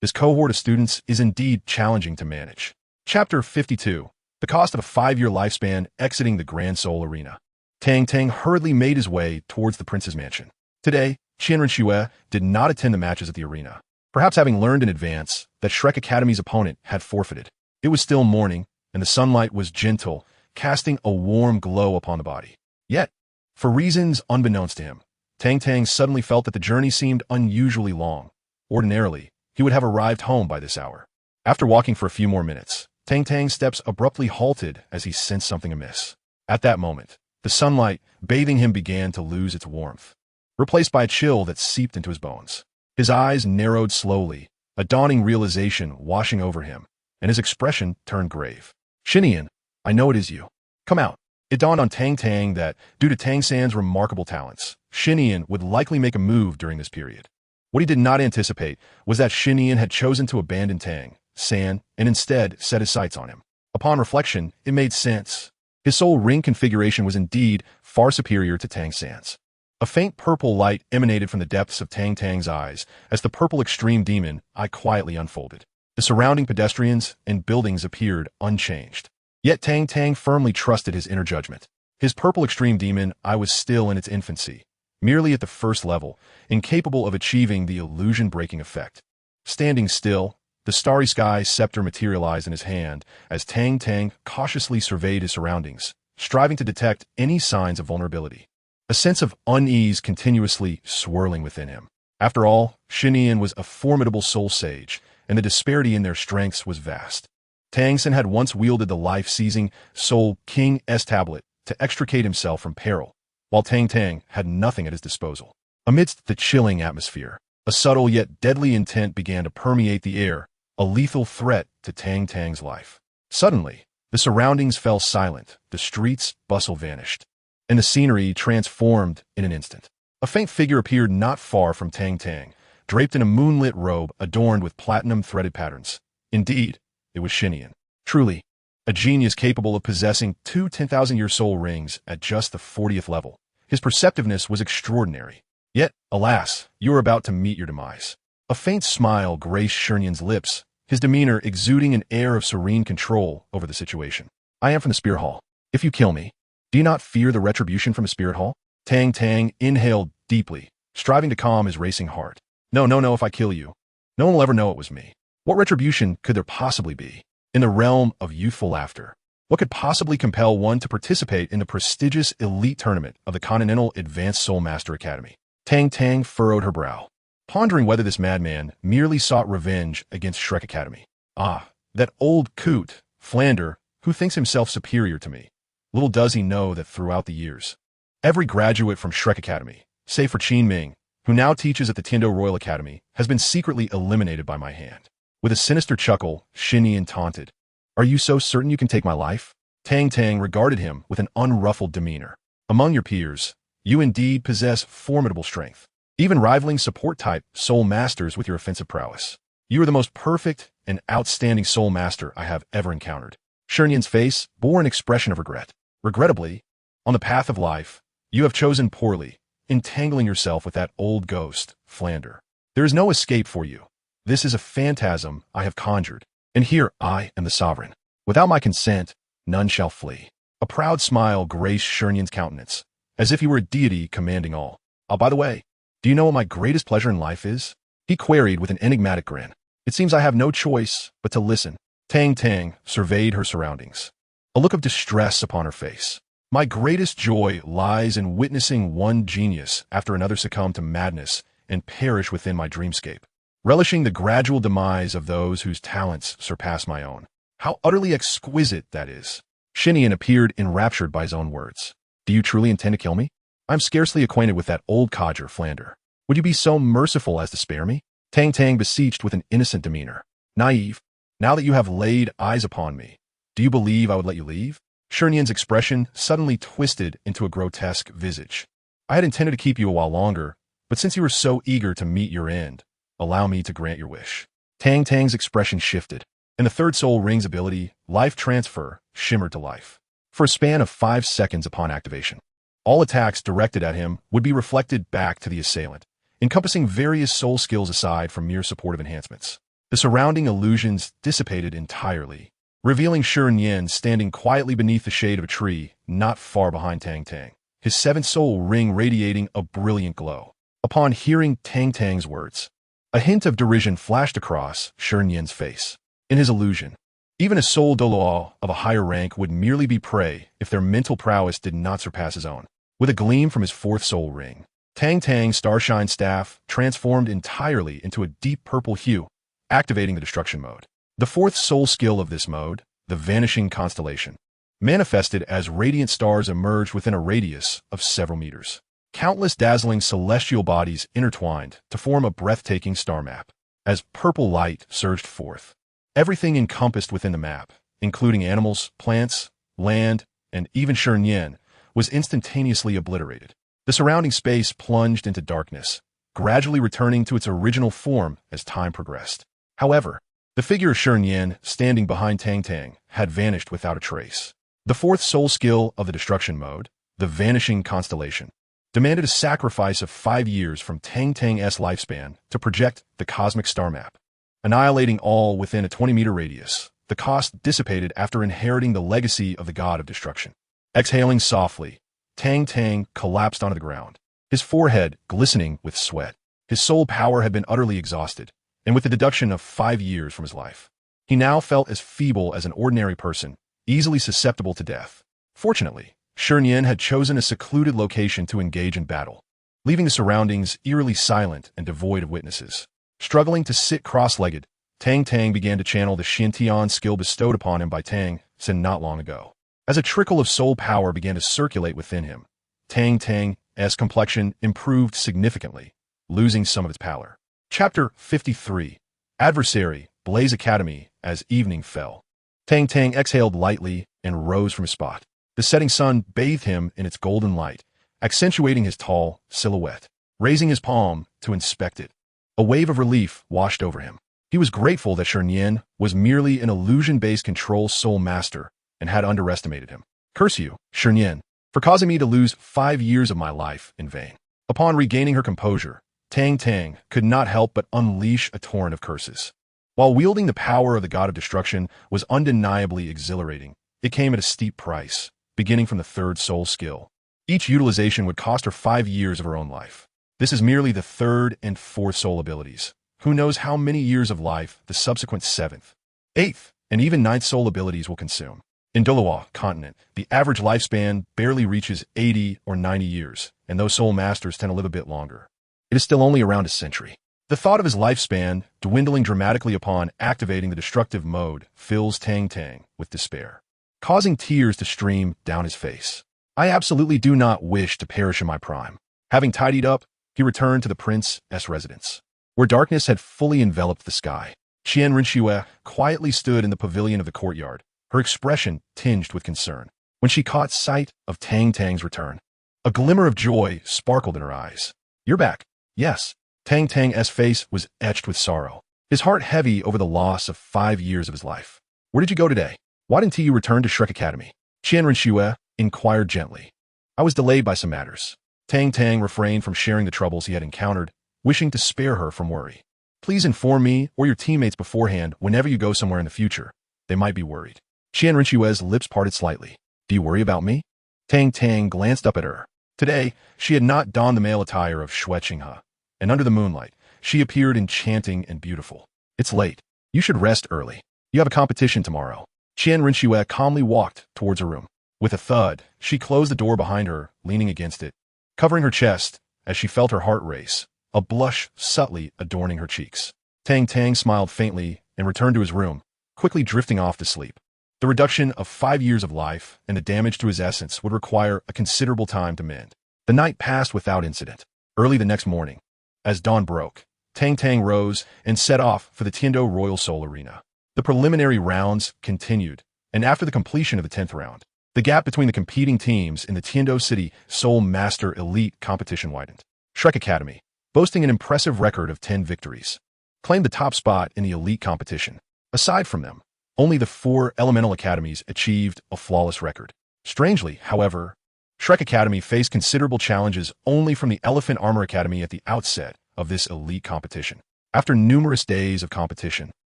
This cohort of students is indeed challenging to manage. Chapter 52. The cost of a 5-year lifespan exiting the Grand Soul Arena. Tang Tang hurriedly made his way towards the prince's mansion. Today, Qianren Xue did not attend the matches at the arena, perhaps having learned in advance that Shrek Academy's opponent had forfeited. It was still morning, and the sunlight was gentle, casting a warm glow upon the body. Yet, for reasons unbeknownst to him, Tang Tang suddenly felt that the journey seemed unusually long. Ordinarily, he would have arrived home by this hour. After walking for a few more minutes, Tang Tang's steps abruptly halted as he sensed something amiss. At that moment, the sunlight bathing him began to lose its warmth, replaced by a chill that seeped into his bones. His eyes narrowed slowly, a dawning realization washing over him, and his expression turned grave. Xuantian, I know it is you. Come out. It dawned on Tang Tang that, due to Tang San's remarkable talents, Xuantian would likely make a move during this period. What he did not anticipate was that Xuantian had chosen to abandon Tang San and instead set his sights on him. Upon reflection, it made sense. His soul ring configuration was indeed far superior to Tang San's. A faint purple light emanated from the depths of Tang Tang's eyes as the purple extreme demon eye quietly unfolded. The surrounding pedestrians and buildings appeared unchanged. Yet Tang Tang firmly trusted his inner judgment. His purple extreme demon eye was still in its infancy, merely at the first level, incapable of achieving the illusion-breaking effect. Standing still, the starry sky scepter materialized in his hand as Tang Tang cautiously surveyed his surroundings, striving to detect any signs of vulnerability. A sense of unease continuously swirling within him. After all, Xuantian was a formidable soul sage, and the disparity in their strengths was vast. Tang San had once wielded the life-seizing Soul King-S tablet to extricate himself from peril, while Tang Tang had nothing at his disposal. Amidst the chilling atmosphere, a subtle yet deadly intent began to permeate the air, a lethal threat to Tang Tang's life. Suddenly, the surroundings fell silent, the streets' bustle vanished, and the scenery transformed in an instant. A faint figure appeared not far from Tang Tang, draped in a moonlit robe adorned with platinum-threaded patterns. Indeed, it was Xuantian. Truly, a genius capable of possessing 2 10,000-year soul rings at just the 40th level. His perceptiveness was extraordinary. Yet, alas, you are about to meet your demise. A faint smile graced Xuantian's lips, his demeanor exuding an air of serene control over the situation. I am from the Spirit Hall. If you kill me, do you not fear the retribution from the Spirit Hall? Tang Tang inhaled deeply, striving to calm his racing heart. No, if I kill you, no one will ever know it was me. What retribution could there possibly be? In the realm of youthful laughter, what could possibly compel one to participate in the prestigious elite tournament of the Continental Advanced Soul Master Academy? Tang Tang furrowed her brow, pondering whether this madman merely sought revenge against Shrek Academy. Ah, that old coot, Flander, who thinks himself superior to me. Little does he know that throughout the years, every graduate from Shrek Academy, save for Qin Ming, who now teaches at the Tiando Royal Academy, has been secretly eliminated by my hand. With a sinister chuckle, Xuantian taunted. Are you so certain you can take my life? Tang Tang regarded him with an unruffled demeanor. Among your peers, you indeed possess formidable strength, even rivaling support-type soul masters with your offensive prowess. You are the most perfect and outstanding soul master I have ever encountered. Xuantian's face bore an expression of regret. Regrettably, on the path of life, you have chosen poorly, entangling yourself with that old ghost, Flander. There is no escape for you. This is a phantasm I have conjured, and here I am the sovereign. Without my consent, none shall flee. A proud smile graced Xuantian's countenance, as if he were a deity commanding all. Oh, by the way, do you know what my greatest pleasure in life is? He queried with an enigmatic grin. It seems I have no choice but to listen. Tang Tang surveyed her surroundings, a look of distress upon her face. My greatest joy lies in witnessing one genius after another succumb to madness and perish within my dreamscape, relishing the gradual demise of those whose talents surpass my own. How utterly exquisite that is. Xuantian appeared enraptured by his own words. Do you truly intend to kill me? I'm scarcely acquainted with that old codger, Flander. Would you be so merciful as to spare me? Tang Tang beseeched with an innocent demeanor. Naive, now that you have laid eyes upon me, do you believe I would let you leave? Xuantian's expression suddenly twisted into a grotesque visage. I had intended to keep you a while longer, but since you were so eager to meet your end, allow me to grant your wish. Tang Tang's expression shifted, and the third soul ring's ability, Life Transfer, shimmered to life. For a span of 5 seconds upon activation, all attacks directed at him would be reflected back to the assailant, encompassing various soul skills aside from mere supportive enhancements. The surrounding illusions dissipated entirely, revealing Xuantian standing quietly beneath the shade of a tree not far behind Tang Tang, his seventh soul ring radiating a brilliant glow. Upon hearing Tang Tang's words, a hint of derision flashed across Xuantian's face. In his illusion, even a soul Douluo of a higher rank would merely be prey if their mental prowess did not surpass his own. With a gleam from his fourth soul ring, Tang Tang's starshine staff transformed entirely into a deep purple hue, activating the destruction mode. The fourth soul skill of this mode, the vanishing constellation, manifested as radiant stars emerged within a radius of several meters. Countless dazzling celestial bodies intertwined to form a breathtaking star map. As purple light surged forth, everything encompassed within the map, including animals, plants, land, and even Xuantian, was instantaneously obliterated. The surrounding space plunged into darkness, gradually returning to its original form as time progressed. However, the figure of Xuantian standing behind Tang Tang had vanished without a trace. The fourth soul skill of the destruction mode, the vanishing constellation, demanded a sacrifice of 5 years from Tang Tang's lifespan to project the cosmic star map. Annihilating all within a 20-meter radius, the cost dissipated after inheriting the legacy of the god of destruction. Exhaling softly, Tang Tang collapsed onto the ground, his forehead glistening with sweat. His soul power had been utterly exhausted, and with the deduction of 5 years from his life, he now felt as feeble as an ordinary person, easily susceptible to death. Fortunately, Xuantian had chosen a secluded location to engage in battle, leaving the surroundings eerily silent and devoid of witnesses. Struggling to sit cross-legged, Tang Tang began to channel the Xuantian skill bestowed upon him by Tang San not long ago. As a trickle of soul power began to circulate within him, Tang Tang's complexion improved significantly, losing some of its pallor. Chapter 53. Adversary, Blaze Academy. As evening fell, Tang Tang exhaled lightly and rose from his spot. The setting sun bathed him in its golden light, accentuating his tall silhouette. Raising his palm to inspect it, a wave of relief washed over him. He was grateful that Xuantian was merely an illusion-based control soul master and had underestimated him. Curse you, Xuantian, for causing me to lose 5 years of my life in vain. Upon regaining her composure, Tang Tang could not help but unleash a torrent of curses. While wielding the power of the god of destruction was undeniably exhilarating, it came at a steep price, beginning from the third soul skill. Each utilization would cost her 5 years of her own life. This is merely the third and fourth soul abilities. Who knows how many years of life the subsequent 7th, 8th, and even 9th soul abilities will consume. In Douluo continent, the average lifespan barely reaches 80 or 90 years, and those soul masters tend to live a bit longer. It is still only around a century. The thought of his lifespan dwindling dramatically upon activating the destructive mode fills Tang Tang with despair, causing tears to stream down his face. I absolutely do not wish to perish in my prime. Having tidied up, he returned to the prince's residence, where darkness had fully enveloped the sky. Qian Rinxue quietly stood in the pavilion of the courtyard, her expression tinged with concern. When she caught sight of Tang Tang's return, a glimmer of joy sparkled in her eyes. "You're back." "Yes." Tang Tang's face was etched with sorrow, his heart heavy over the loss of 5 years of his life. "Where did you go today? Why didn't you return to Shrek Academy?" Qian Rinxue inquired gently. "I was delayed by some matters." Tang Tang refrained from sharing the troubles he had encountered, wishing to spare her from worry. "Please inform me or your teammates beforehand whenever you go somewhere in the future. They might be worried." Qian Rinxue's lips parted slightly. "Do you worry about me?" Tang Tang glanced up at her. Today, she had not donned the male attire of Xuantian, and under the moonlight, she appeared enchanting and beautiful. "It's late. You should rest early. You have a competition tomorrow." Qian Rinxue calmly walked towards her room. With a thud, she closed the door behind her, leaning against it, covering her chest as she felt her heart race, a blush subtly adorning her cheeks. Tang Tang smiled faintly and returned to his room, quickly drifting off to sleep. The reduction of 5 years of life and the damage to his essence would require a considerable time to mend. The night passed without incident. Early the next morning, as dawn broke, Tang Tang rose and set off for the Tiando Royal Soul Arena. The preliminary rounds continued, and after the completion of the 10th round, the gap between the competing teams in the Tiando City Soul Master Elite competition widened. Shrek Academy, boasting an impressive record of 10 victories, claimed the top spot in the elite competition. Aside from them, only the 4 elemental academies achieved a flawless record. Strangely, however, Shrek Academy faced considerable challenges only from the Elephant Armor Academy at the outset of this elite competition. After numerous days of competition,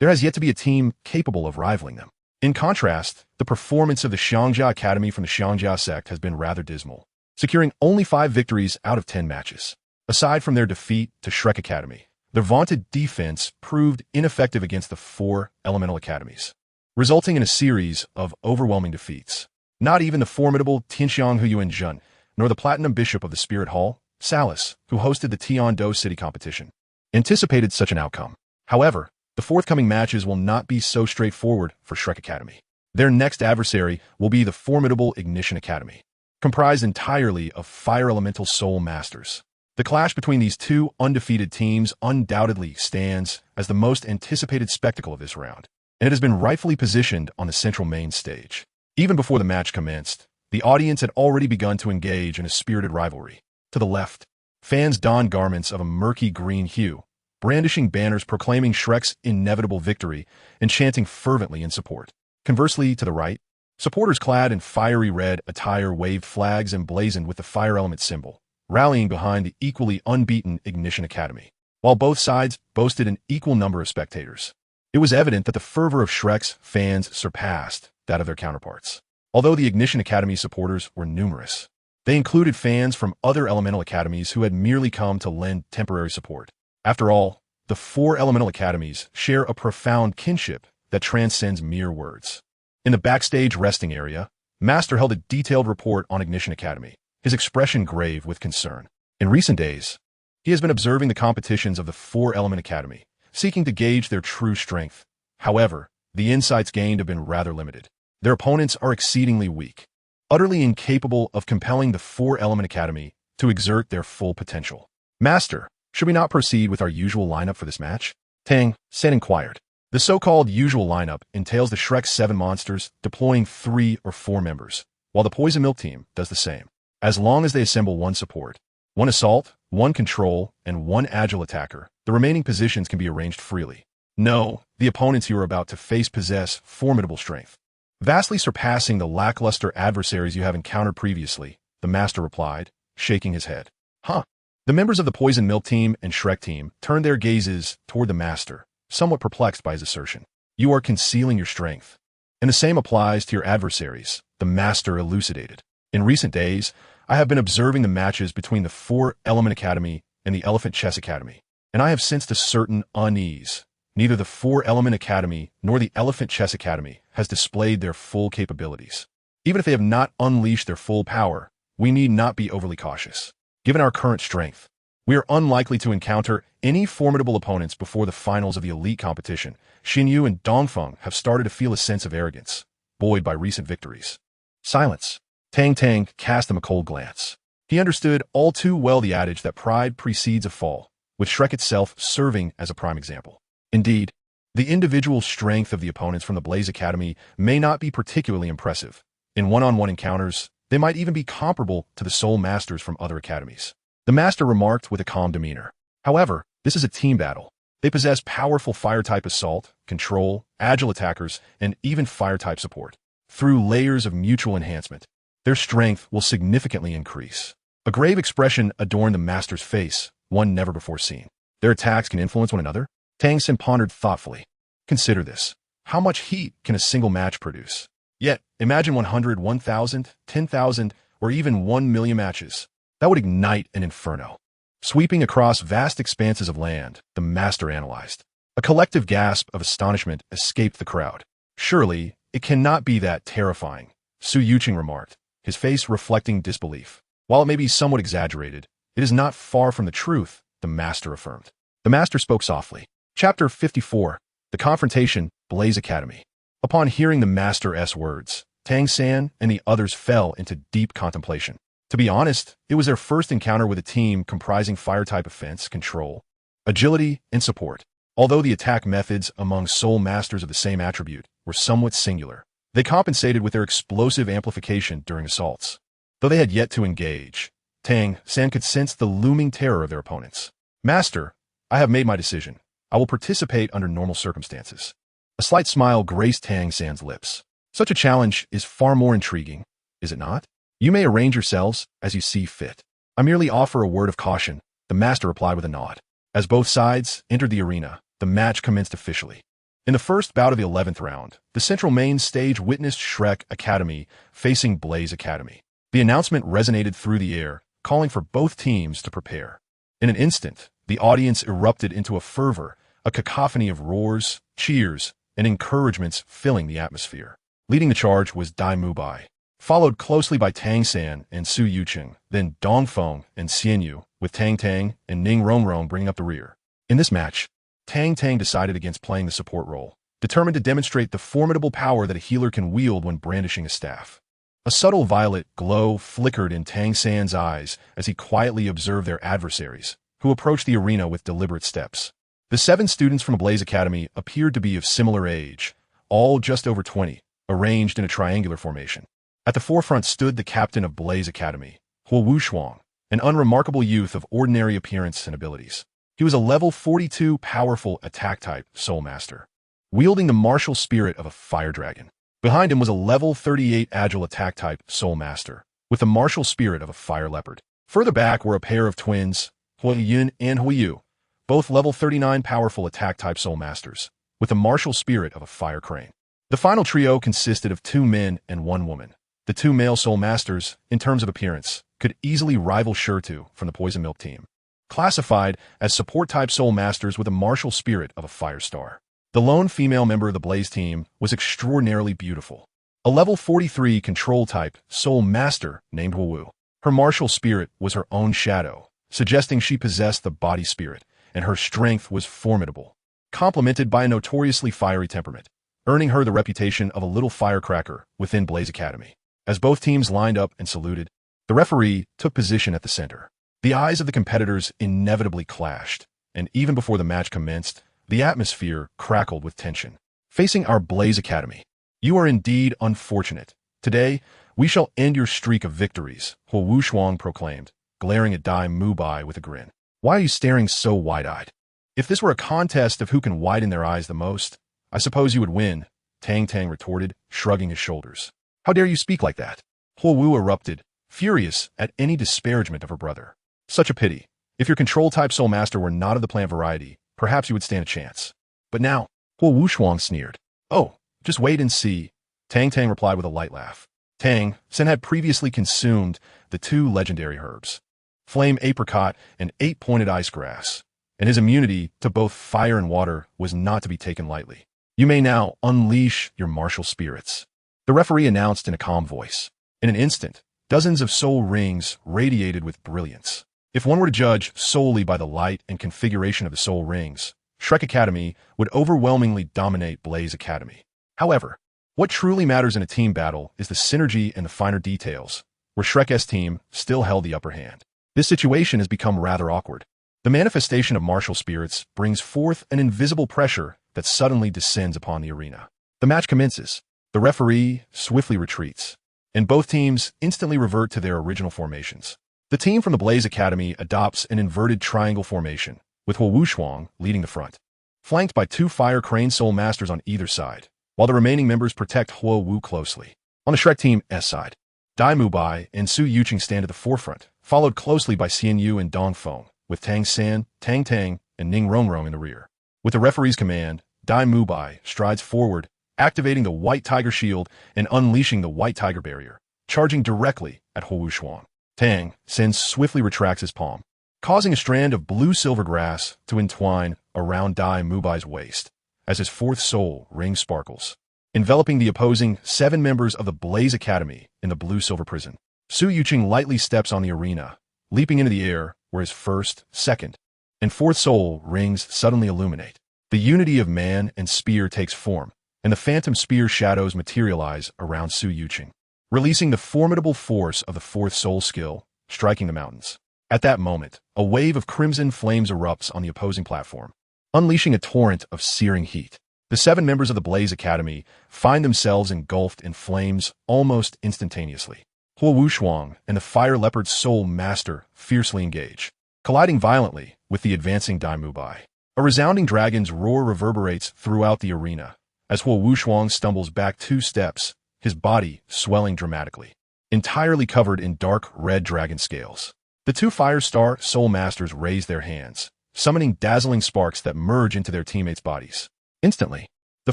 there has yet to be a team capable of rivaling them. In contrast, the performance of the Xiangjia Academy from the Xuantian Sect has been rather dismal, securing only 5 victories out of 10 matches. Aside from their defeat to Shrek Academy, their vaunted defense proved ineffective against the 4 elemental academies, resulting in a series of overwhelming defeats. Not even the formidable Tianxiang Huyuan Jun, nor the Platinum Bishop of the Spirit Hall, Salis, who hosted the Tiando City competition, anticipated such an outcome. However, the forthcoming matches will not be so straightforward for Shrek Academy. Their next adversary will be the formidable Ignition Academy, comprised entirely of Fire Elemental Soul Masters. The clash between these 2 undefeated teams undoubtedly stands as the most anticipated spectacle of this round, and it has been rightfully positioned on the central main stage. Even before the match commenced, the audience had already begun to engage in a spirited rivalry. To the left, fans donned garments of a murky green hue, brandishing banners proclaiming Shrek's inevitable victory and chanting fervently in support. Conversely, to the right, supporters clad in fiery red attire waved flags emblazoned with the fire element symbol, rallying behind the equally unbeaten Ignition Academy. While both sides boasted an equal number of spectators, it was evident that the fervor of Shrek's fans surpassed that of their counterparts. Although the Ignition Academy supporters were numerous, they included fans from other elemental academies who had merely come to lend temporary support. After all, the 4 elemental academies share a profound kinship that transcends mere words. In the backstage resting area, Master held a detailed report on Ignition Academy, his expression grave with concern. In recent days, he has been observing the competitions of the 4 Element Academy, seeking to gauge their true strength. However, the insights gained have been rather limited. Their opponents are exceedingly weak, utterly incapable of compelling the 4 Element Academy to exert their full potential. "Master, should we not proceed with our usual lineup for this match?" Tang San inquired. The so-called usual lineup entails the Shrek 7 monsters deploying 3 or 4 members, while the Poison Milk team does the same. As long as they assemble 1 support, 1 assault, 1 control, and 1 agile attacker, the remaining positions can be arranged freely. No, the opponents you are about to face possess formidable strength, vastly surpassing the lackluster adversaries you have encountered previously, the Master replied, shaking his head. Huh. The members of the Poison Milk team and Shrek team turned their gazes toward the Master, somewhat perplexed by his assertion. You are concealing your strength. And the same applies to your adversaries, the Master elucidated. In recent days, I have been observing the matches between the 4 Element Academy and the Elephant Chess Academy, and I have sensed a certain unease. Neither the 4 Element Academy nor the Elephant Chess Academy has displayed their full capabilities. Even if they have not unleashed their full power, we need not be overly cautious. Given our current strength, we are unlikely to encounter any formidable opponents before the finals of the elite competition. Xinyu and Dongfeng have started to feel a sense of arrogance, buoyed by recent victories. Silence. Tang Tang cast them a cold glance. He understood all too well the adage that pride precedes a fall, with Shrek itself serving as a prime example. Indeed, The individual strength of the opponents from the Blaze Academy may not be particularly impressive. In one-on-one encounters, they might even be comparable to the Soul Masters from other academies. The Master remarked with a calm demeanor. However, this is a team battle. They possess powerful Fire-type assault, control, agile attackers, and even Fire-type support. Through layers of mutual enhancement, their strength will significantly increase. A grave expression adorned the Master's face, one never before seen. Their attacks can influence one another? Tang San pondered thoughtfully. Consider this. How much heat can a single match produce? Yet, imagine 100, 1,000, 10,000, or even 1,000,000 matches. That would ignite an inferno. Sweeping across vast expanses of land, the Master analyzed. A collective gasp of astonishment escaped the crowd. Surely, it cannot be that terrifying, Su Yuqing remarked, his face reflecting disbelief. While it may be somewhat exaggerated, it is not far from the truth, the Master affirmed. The Master spoke softly. Chapter 54, The Confrontation, Blaze Academy. Upon hearing the Master's words, Tang San and the others fell into deep contemplation. To be honest, it was their first encounter with a team comprising Fire-type offense, control, agility, and support. Although the attack methods among Soul Masters of the same attribute were somewhat singular, they compensated with their explosive amplification during assaults. Though they had yet to engage, Tang San could sense the looming terror of their opponents. Master, I have made my decision. I will participate under normal circumstances. A slight smile graced Tang San's lips. Such a challenge is far more intriguing, is it not? You may arrange yourselves as you see fit. I merely offer a word of caution, the Master replied with a nod. As both sides entered the arena, the match commenced officially. In the first bout of the 11th round, the central main stage witnessed Shrek Academy facing Blaze Academy. The announcement resonated through the air, calling for both teams to prepare. In an instant, the audience erupted into a fervor, a cacophony of roars, cheers, and encouragements filling the atmosphere. Leading the charge was Dai Mubai, followed closely by Tang San and Su Yuqing, then Dongfeng and Xianyu, with Tang Tang and Ning Rongrong bringing up the rear. In this match, Tang Tang decided against playing the support role, determined to demonstrate the formidable power that a healer can wield when brandishing a staff. A subtle violet glow flickered in Tang San's eyes as he quietly observed their adversaries, who approached the arena with deliberate steps. The 7 students from Blaze Academy appeared to be of similar age, all just over 20, arranged in a triangular formation. At the forefront stood the captain of Blaze Academy, Huo Wushuang, an unremarkable youth of ordinary appearance and abilities. He was a level 42 powerful attack-type Soul Master, wielding the martial spirit of a fire dragon. Behind him was a level 38 agile attack-type Soul Master, with the martial spirit of a fire leopard. Further back were a pair of twins, Huiyun and Huiyu, both level 39 powerful attack-type Soul Masters, with the martial spirit of a fire crane. The final trio consisted of 2 men and 1 woman. The 2 male Soul Masters, in terms of appearance, could easily rival Shurtu from the Poison Milk team, classified as support-type Soul Masters with a martial spirit of a fire star. The lone female member of the Blaze team was extraordinarily beautiful. A level 43 control-type Soul Master named Wu. Her martial spirit was her own shadow, suggesting she possessed the body spirit, and her strength was formidable, complemented by a notoriously fiery temperament, earning her the reputation of a little firecracker within Blaze Academy. As both teams lined up and saluted, the referee took position at the center. The eyes of the competitors inevitably clashed, and even before the match commenced, the atmosphere crackled with tension. Facing our Blaze Academy, you are indeed unfortunate. Today, we shall end your streak of victories, Huo Wushuang proclaimed, glaring at Dai Mubai with a grin. Why are you staring so wide-eyed? If this were a contest of who can widen their eyes the most, I suppose you would win, Tang Tang retorted, shrugging his shoulders. How dare you speak like that? Huo Wu erupted, furious at any disparagement of her brother. Such a pity. If your control-type Soul Master were not of the plant variety, perhaps you would stand a chance. But now, Huo Wushuang sneered. Oh, just wait and see, Tang Tang replied with a light laugh. Tang San had previously consumed the 2 legendary herbs, Flame Apricot and 8-pointed Ice Grass, and his immunity to both fire and water was not to be taken lightly. You may now unleash your martial spirits, the referee announced in a calm voice. In an instant, dozens of soul rings radiated with brilliance. If one were to judge solely by the light and configuration of the soul rings, Shrek Academy would overwhelmingly dominate Blaze Academy. However, what truly matters in a team battle is the synergy and the finer details, where Shrek's team still held the upper hand. This situation has become rather awkward. The manifestation of martial spirits brings forth an invisible pressure that suddenly descends upon the arena. The match commences. The referee swiftly retreats, and both teams instantly revert to their original formations. The team from the Blaze Academy adopts an inverted triangle formation, with Huo Wushuang leading the front, flanked by 2 Fire Crane Soul Masters on either side, while the remaining members protect Huo Wu closely. On the Shrek Team S side, Dai Mubai and Su Yuqing stand at the forefront, followed closely by Xian Yu and Dong Feng, with Tang San, Tang Tang, and Ning Rongrong in the rear. With the referee's command, Dai Mubai strides forward, activating the White Tiger Shield and unleashing the White Tiger Barrier, charging directly at Huo Wushuang. Tang San swiftly retracts his palm, causing a strand of blue-silver grass to entwine around Dai Mubai's waist, as his 4th soul ring sparkles, enveloping the opposing 7 members of the Blaze Academy in the blue-silver prison. Su Yuqing lightly steps on the arena, leaping into the air where his 1st, 2nd, and 4th soul rings suddenly illuminate. The unity of man and spear takes form, and the phantom spear shadows materialize around Su Yuqing, releasing the formidable force of the 4th soul skill, striking the mountains. At that moment, a wave of crimson flames erupts on the opposing platform, unleashing a torrent of searing heat. The 7 members of the Blaze Academy find themselves engulfed in flames almost instantaneously. Huo Wushuang and the Fire Leopard Soul Master fiercely engage, colliding violently with the advancing Dai Mubai. A resounding dragon's roar reverberates throughout the arena as Huo Wushuang stumbles back 2 steps, his body swelling dramatically, entirely covered in dark red dragon scales. The 2 Fire Star Soul Masters raise their hands, summoning dazzling sparks that merge into their teammates' bodies. Instantly, the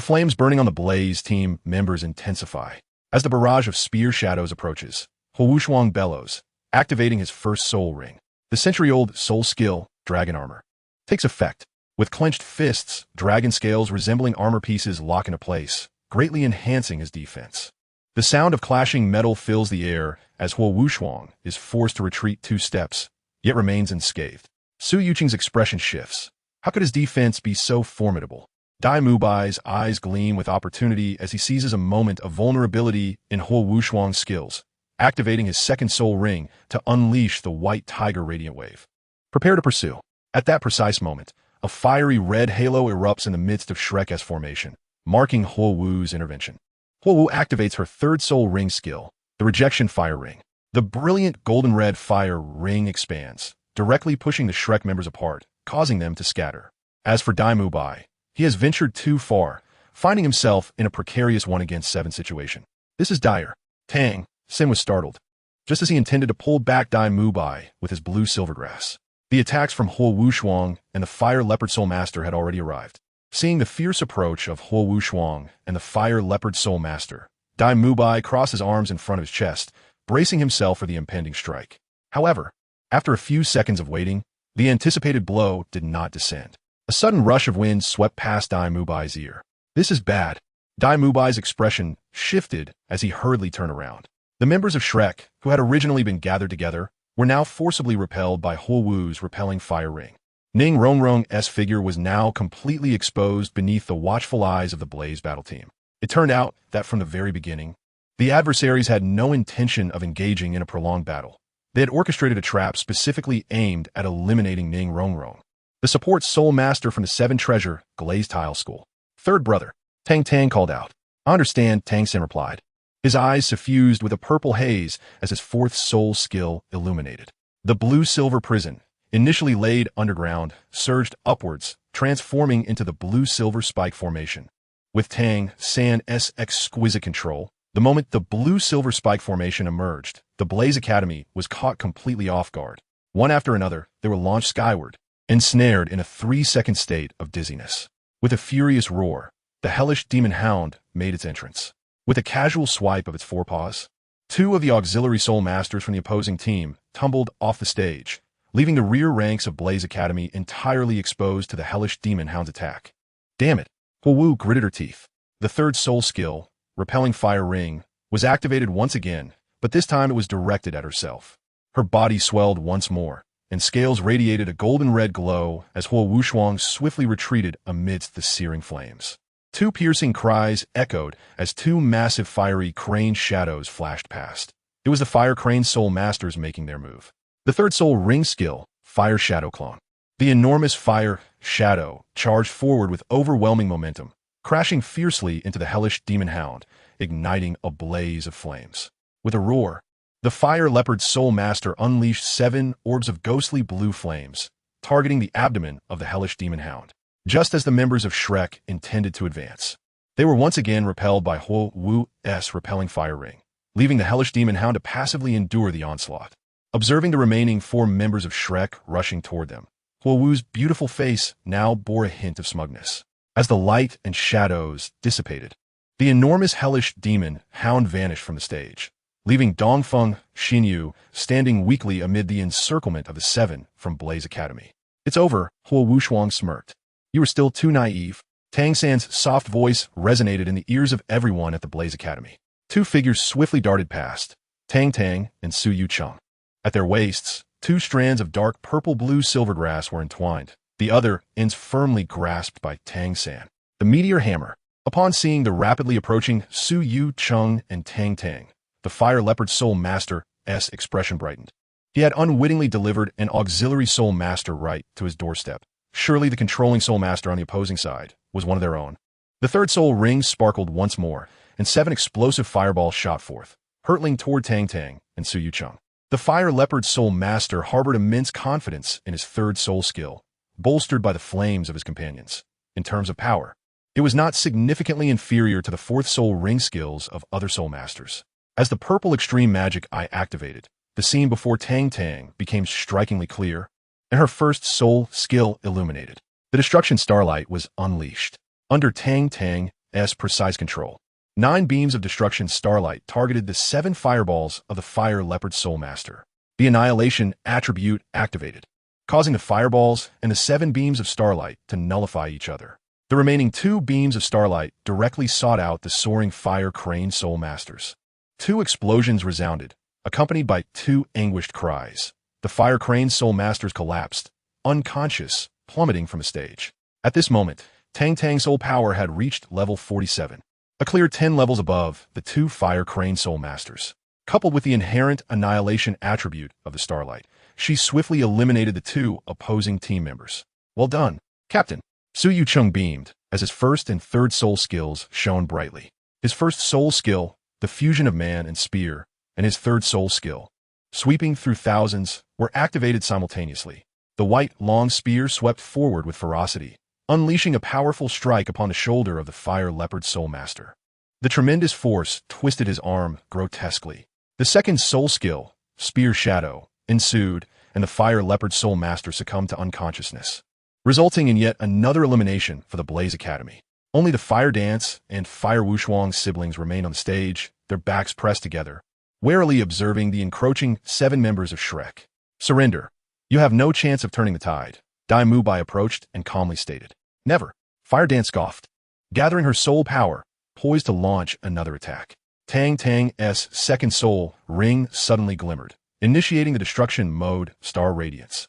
flames burning on the Blaze team members intensify. As the barrage of spear shadows approaches, Huo Wushuang bellows, activating his 1st soul ring. The century-old soul skill, Dragon Armor, takes effect. With clenched fists, dragon scales resembling armor pieces lock into place, greatly enhancing his defense. The sound of clashing metal fills the air as Huo Wushuang is forced to retreat 2 steps, yet remains unscathed. Su Yuqing's expression shifts. How could his defense be so formidable? Dai Mubai's eyes gleam with opportunity as he seizes a moment of vulnerability in Huo Wushuang's skills, activating his 2nd soul ring to unleash the White Tiger Radiant Wave. Prepare to pursue. At that precise moment, a fiery red halo erupts in the midst of Shrek's formation, marking Huo Wu's intervention. Huo Wu activates her 3rd soul ring skill, the Rejection Fire Ring. The brilliant golden red fire ring expands, directly pushing the Shrek members apart, causing them to scatter. As for Dai Mubai, he has ventured too far, finding himself in a precarious 1-against-7 situation. This is dire. Tang San was startled, just as he intended to pull back Dai Mubai with his blue silvergrass. The attacks from Huo Wushuang and the Fire Leopard Soul Master had already arrived. Seeing the fierce approach of Huo Wushuang and the Fire Leopard Soul Master, Dai Mubai crossed his arms in front of his chest, bracing himself for the impending strike. However, after a few seconds of waiting, the anticipated blow did not descend. A sudden rush of wind swept past Dai Mubai's ear. This is bad. Dai Mubai's expression shifted as he hurriedly turned around. The members of Shrek, who had originally been gathered together, were now forcibly repelled by Huo Wu's repelling fire ring. Ning Rongrong's figure was now completely exposed beneath the watchful eyes of the Blaze battle team. It turned out that from the very beginning, the adversaries had no intention of engaging in a prolonged battle. They had orchestrated a trap specifically aimed at eliminating Ning Rongrong, the support soul master from the 7 Treasure Glazed Tile School. 3rd brother, Tang Tang called out. I understand, Tang San replied, his eyes suffused with a purple haze as his 4th soul skill illuminated. The blue-silver prison, initially laid underground, surged upwards, transforming into the blue-silver spike formation. With Tang San's exquisite control, the moment the blue-silver spike formation emerged, the Blaze Academy was caught completely off guard. One after another, they were launched skyward, ensnared in a 3-second state of dizziness. With a furious roar, the hellish demon hound made its entrance. With a casual swipe of its forepaws, 2 of the auxiliary soul masters from the opposing team tumbled off the stage, leaving the rear ranks of Blaze Academy entirely exposed to the hellish demon hound's attack. Damn it! Huo Wu gritted her teeth. The 3rd soul skill, Repelling Fire Ring, was activated once again, but this time it was directed at herself. Her body swelled once more, and scales radiated a golden red glow as Huo Wushuang swiftly retreated amidst the searing flames. 2 piercing cries echoed as 2 massive fiery crane shadows flashed past. It was the Fire Crane Soul Masters making their move. The 3rd soul ring skill, Fire Shadow Clone. The enormous fire shadow, charged forward with overwhelming momentum, crashing fiercely into the hellish demon hound, igniting a blaze of flames. With a roar, the fire leopard soul master unleashed 7 orbs of ghostly blue flames, targeting the abdomen of the hellish demon hound. Just as the members of Shrek intended to advance, they were once again repelled by Huo Wu's repelling fire ring, leaving the hellish demon hound to passively endure the onslaught. Observing the remaining 4 members of Shrek rushing toward them, Huo Wu's beautiful face now bore a hint of smugness. As the light and shadows dissipated, the enormous hellish demon hound vanished from the stage, leaving Dongfeng Xinyu standing weakly amid the encirclement of the 7 from Blaze Academy. "It's over," Huo Wuxuang smirked. "You were still too naive." Tang San's soft voice resonated in the ears of everyone at the Blaze Academy. 2 figures swiftly darted past, Tang Tang and Su Yucheng. At their waists, 2 strands of dark purple-blue silvergrass were entwined, the other ends firmly grasped by Tang San. The meteor hammer. Upon seeing the rapidly approaching Su Yucheng and Tang Tang, the Fire Leopard Soul Master's expression brightened. He had unwittingly delivered an auxiliary Soul Master right to his doorstep. Surely the controlling Soul Master on the opposing side was one of their own. The third soul ring sparkled once more, and 7 explosive fireballs shot forth, hurtling toward Tang Tang and Su Yucheng. The Fire Leopard Soul Master harbored immense confidence in his third soul skill, bolstered by the flames of his companions. In terms of power, it was not significantly inferior to the 4th soul ring skills of other soul masters. As the purple extreme magic eye activated, the scene before Tang Tang became strikingly clear, and her first soul skill illuminated. The destruction starlight was unleashed. Under Tang Tang's precise control, 9 beams of destruction starlight targeted the 7 fireballs of the Fire Leopard Soul Master. The annihilation attribute activated, causing the fireballs and the 7 beams of starlight to nullify each other. The remaining 2 beams of starlight directly sought out the soaring Fire Crane Soul Masters. 2 explosions resounded, accompanied by 2 anguished cries. The Fire Crane Soul Masters collapsed, unconscious, plummeting from the stage. At this moment, Tang Tang's soul power had reached level 47, a clear 10 levels above the 2 Fire Crane Soul Masters. Coupled with the inherent annihilation attribute of the starlight, she swiftly eliminated the 2 opposing team members. "Well done, Captain." Su Yucheng beamed, as his first and third soul skills shone brightly. His first soul skill, the fusion of man and spear, and his third soul skill, sweeping through thousands, were activated simultaneously. The white, long spear swept forward with ferocity, unleashing a powerful strike upon the shoulder of the Fire Leopard Soul Master. The tremendous force twisted his arm grotesquely. The second soul skill, Spear Shadow, ensued, and the Fire Leopard Soul Master succumbed to unconsciousness, resulting in yet another elimination for the Blaze Academy. Only the Fire Dance and Fire Wuxuang siblings remained on the stage, their backs pressed together, warily observing the encroaching 7 members of Shrek. "Surrender. You have no chance of turning the tide," Dai Mubai approached and calmly stated. "Never." Fire Dance scoffed, gathering her soul power, poised to launch another attack. Tang Tang's second soul ring suddenly glimmered, initiating the destruction mode Star Radiance.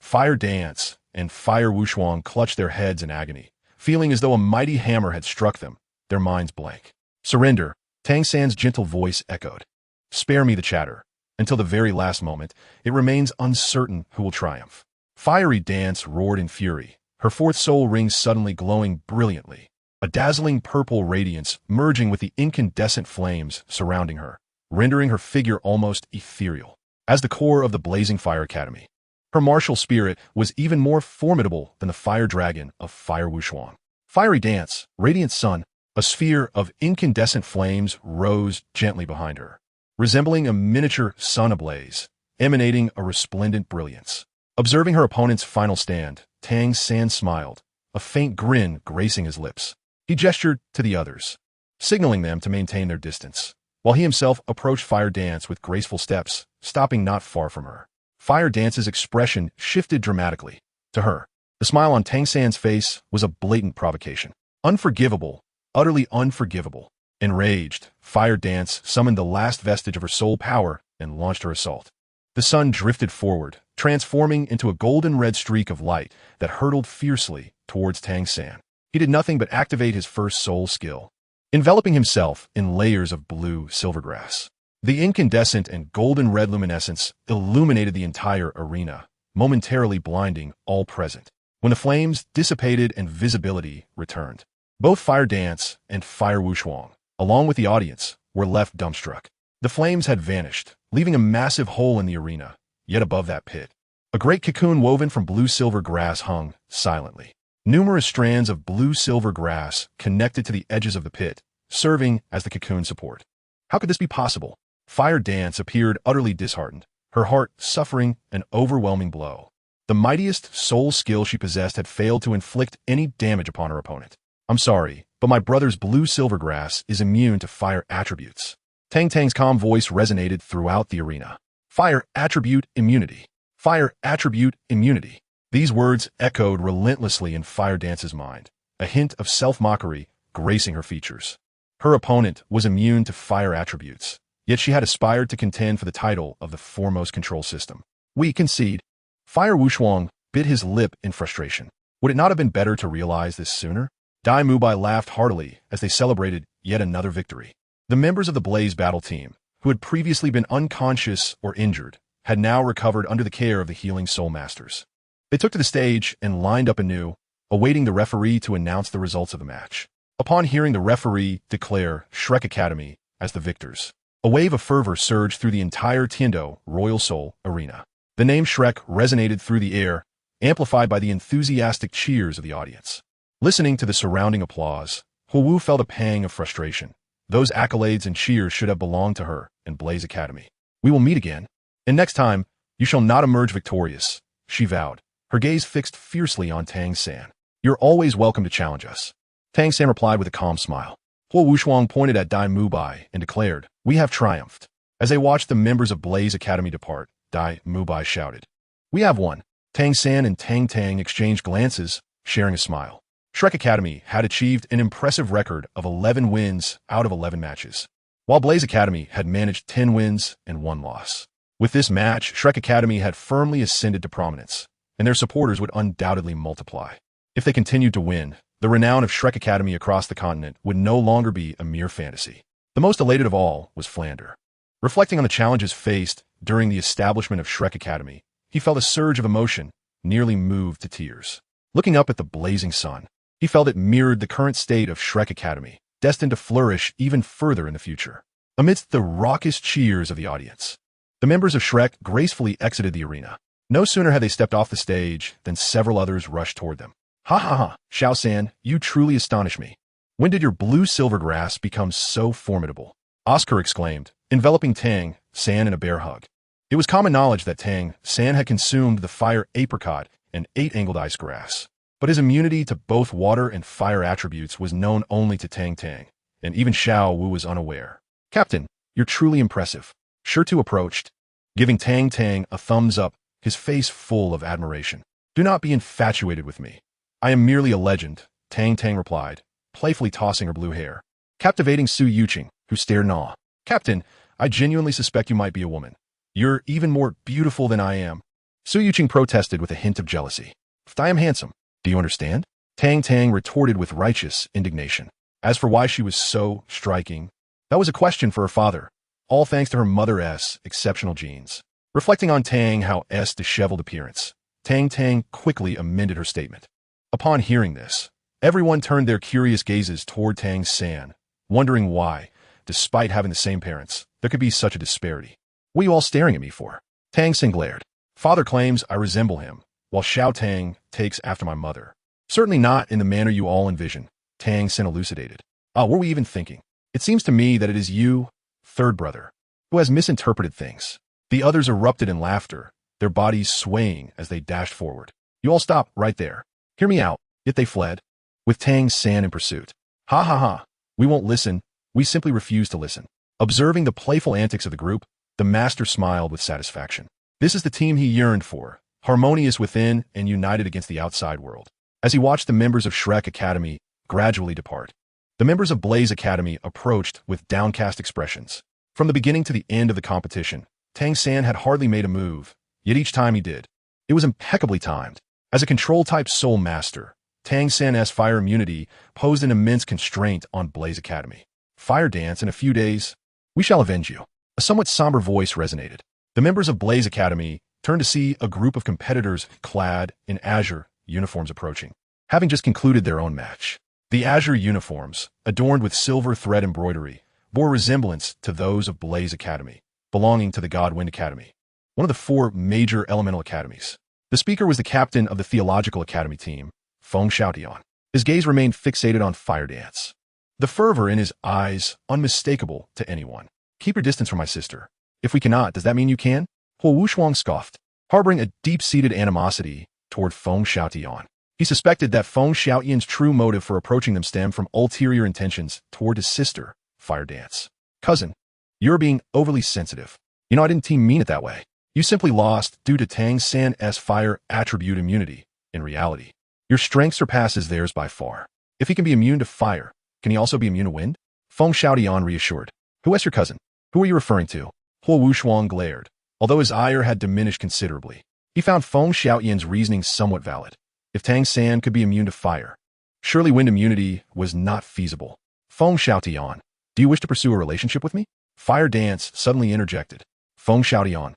Fire Dance and Fire Wuxuang clutched their heads in agony, feeling as though a mighty hammer had struck them, their minds blank. "Surrender," Tang San's gentle voice echoed. "Spare me the chatter. Until the very last moment, it remains uncertain who will triumph." Fiery Dance roared in fury, her 4th soul ring suddenly glowing brilliantly, a dazzling purple radiance merging with the incandescent flames surrounding her, rendering her figure almost ethereal. As the core of the blazing Fire Academy, her martial spirit was even more formidable than the Fire Dragon of Fire Wuxuang. Fiery Dance, Radiant Sun, a sphere of incandescent flames rose gently behind her, resembling a miniature sun ablaze, emanating a resplendent brilliance. Observing her opponent's final stand, Tang San smiled, a faint grin gracing his lips. He gestured to the others, signaling them to maintain their distance, while he himself approached Fire Dance with graceful steps, stopping not far from her. Fire Dance's expression shifted dramatically. To her, the smile on Tang San's face was a blatant provocation. Unforgivable, utterly unforgivable. Enraged, Fire Dance summoned the last vestige of her soul power and launched her assault. The sun drifted forward, transforming into a golden-red streak of light that hurtled fiercely towards Tang San. He did nothing but activate his first soul skill, enveloping himself in layers of blue silvergrass. The incandescent and golden-red luminescence illuminated the entire arena, momentarily blinding all present. when the flames dissipated and visibility returned. Both Fire Dance and Fire Wushuang, along with the audience, were left dumbstruck. The flames had vanished, leaving a massive hole in the arena, yet above that pit, a great cocoon woven from blue-silver grass hung silently. Numerous strands of blue-silver grass connected to the edges of the pit, serving as the cocoon support. How could this be possible? Fire Dance appeared utterly disheartened, her heart suffering an overwhelming blow. The mightiest soul skill she possessed had failed to inflict any damage upon her opponent. I'm sorry, but my brother's blue-silver grass is immune to fire attributes. Tang Tang's calm voice resonated throughout the arena. Fire attribute immunity. Fire attribute immunity. These words echoed relentlessly in Fire Dance's mind, a hint of self-mockery gracing her features. Her opponent was immune to fire attributes, yet she had aspired to contend for the title of the foremost control system. We concede. Fire Wushuang bit his lip in frustration. Would it not have been better to realize this sooner? Dai Mubai laughed heartily as they celebrated yet another victory. The members of the Blaze battle team, who had previously been unconscious or injured, had now recovered under the care of the healing soul masters. They took to the stage and lined up anew, awaiting the referee to announce the results of the match. Upon hearing the referee declare Shrek Academy as the victors, a wave of fervor surged through the entire Tiando Royal Soul arena. The name Shrek resonated through the air, amplified by the enthusiastic cheers of the audience. Listening to the surrounding applause, Huwu felt a pang of frustration. Those accolades and cheers should have belonged to her and Blaze Academy. We will meet again, and next time, you shall not emerge victorious, she vowed, her gaze fixed fiercely on Tang San. You're always welcome to challenge us. Tang San replied with a calm smile. Huo Wushuang pointed at Dai Mubai and declared, we have triumphed. As they watched the members of Blaze Academy depart, Dai Mubai shouted, we have won. Tang San and Tang Tang exchanged glances, sharing a smile. Shrek Academy had achieved an impressive record of 11 wins out of 11 matches, while Blaze Academy had managed 10 wins and 1 loss. With this match, Shrek Academy had firmly ascended to prominence, and their supporters would undoubtedly multiply. If they continued to win, the renown of Shrek Academy across the continent would no longer be a mere fantasy. The most elated of all was Flander. Reflecting on the challenges faced during the establishment of Shrek Academy, he felt a surge of emotion, nearly moved to tears. Looking up at the blazing sun, he felt it mirrored the current state of Shrek Academy, destined to flourish even further in the future. Amidst the raucous cheers of the audience, the members of Shrek gracefully exited the arena. No sooner had they stepped off the stage than several others rushed toward them. Ha ha ha, Xiao San, you truly astonish me. When did your blue-silver grass become so formidable? Oscar exclaimed, enveloping Tang San in a bear hug. It was common knowledge that Tang San had consumed the fire apricot and 8-angled ice grass. But his immunity to both water and fire attributes was known only to Tang Tang, and even Xiao Wu was unaware. Captain, you're truly impressive. Shirtu approached, giving Tang Tang a thumbs up, his face full of admiration. Do not be infatuated with me. I am merely a legend, Tang Tang replied, playfully tossing her blue hair, captivating Su Yuqing, who stared in awe. Captain, I genuinely suspect you might be a woman. You're even more beautiful than I am. Su Yuqing protested with a hint of jealousy. I am handsome. Do you understand? Tang Tang retorted with righteous indignation. As for why she was so striking, that was a question for her father, all thanks to her mother's exceptional genes. Reflecting on Tang Hao's disheveled appearance, Tang Tang quickly amended her statement. Upon hearing this, everyone turned their curious gazes toward Tang San, wondering why, despite having the same parents, there could be such a disparity. What are you all staring at me for? Tang San glared. Father claims I resemble him, while Xiao Tang takes after my mother. Certainly not in the manner you all envision, Tang San elucidated. What were we even thinking? It seems to me that it is you, third brother, who has misinterpreted things. The others erupted in laughter, their bodies swaying as they dashed forward. You all stop right there. Hear me out. Yet they fled, with Tang San in pursuit. Ha ha ha. We won't listen. We simply refuse to listen. Observing the playful antics of the group, the master smiled with satisfaction. This is the team he yearned for, harmonious within and united against the outside world. As he watched the members of Shrek Academy gradually depart, the members of Blaze Academy approached with downcast expressions. From the beginning to the end of the competition, Tang San had hardly made a move, yet each time he did, it was impeccably timed. As a control-type soul master, Tang San's fire immunity posed an immense constraint on Blaze Academy. Fire Dance in a few days. We shall avenge you. A somewhat somber voice resonated. The members of Blaze Academy turned to see a group of competitors clad in azure uniforms approaching, having just concluded their own match. The azure uniforms, adorned with silver thread embroidery, bore resemblance to those of Blaze Academy, belonging to the Godwind Academy, one of the 4 major elemental academies. The speaker was the captain of the Theological Academy team, Feng Xiaotian. His gaze remained fixated on fire dance, the fervor in his eyes unmistakable to anyone. Keep your distance from my sister. If we cannot, does that mean you can? Huo Wushuang scoffed, harboring a deep-seated animosity toward Feng Xiaotian. He suspected that Feng Xiaotian's true motive for approaching them stemmed from ulterior intentions toward his sister, Fire Dance. Cousin, you're being overly sensitive. You know, I didn't mean it that way. You simply lost due to Tang San's fire attribute immunity. In reality, your strength surpasses theirs by far. If he can be immune to fire, can he also be immune to wind? Feng Xiaotian reassured. Who is your cousin? Who are you referring to? Huo Wushuang glared. Although his ire had diminished considerably, he found Feng Xiaotian's reasoning somewhat valid. If Tang San could be immune to fire, surely wind immunity was not feasible. Feng Xiaotian, do you wish to pursue a relationship with me? Fire Dance suddenly interjected. Feng Xiaotian.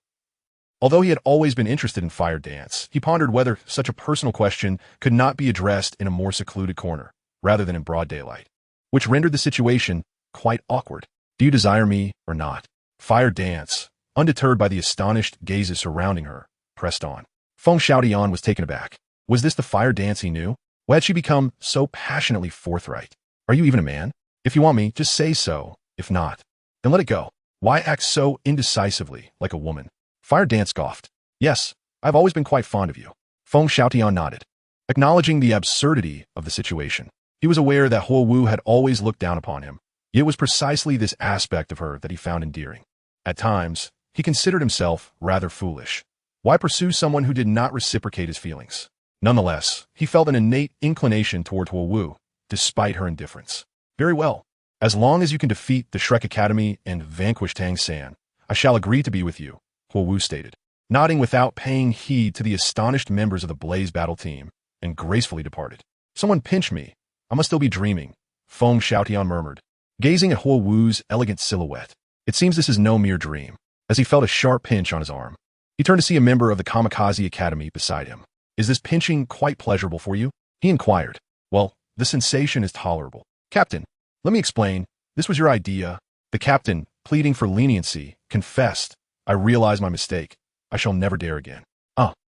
Although he had always been interested in Fire Dance, he pondered whether such a personal question could not be addressed in a more secluded corner, rather than in broad daylight, which rendered the situation quite awkward. Do you desire me or not? Fire Dance, undeterred by the astonished gazes surrounding her, pressed on. Feng Xiaotian was taken aback. Was this the Fire Dance he knew? Why had she become so passionately forthright? Are you even a man? If you want me, just say so. If not, then let it go. Why act so indecisively, like a woman? Fire Dance scoffed. Yes, I've always been quite fond of you. Feng Xiaotian nodded, acknowledging the absurdity of the situation. He was aware that Huo Wu had always looked down upon him. It was precisely this aspect of her that he found endearing. At times, he considered himself rather foolish. Why pursue someone who did not reciprocate his feelings? Nonetheless, he felt an innate inclination toward Huo Wu, despite her indifference. Very well. As long as you can defeat the Shrek Academy and vanquish Tang San, I shall agree to be with you, Huo Wu stated, nodding without paying heed to the astonished members of the Blaze battle team, and gracefully departed. Someone pinch me. I must still be dreaming, Feng Xiaotian murmured, gazing at Huo Wu's elegant silhouette. It seems this is no mere dream. As he felt a sharp pinch on his arm, he turned to see a member of the Kamikaze Academy beside him. Is this pinching quite pleasurable for you? He inquired. Well, the sensation is tolerable. Captain, let me explain. This was your idea. The captain, pleading for leniency, confessed. I realize my mistake. I shall never dare again.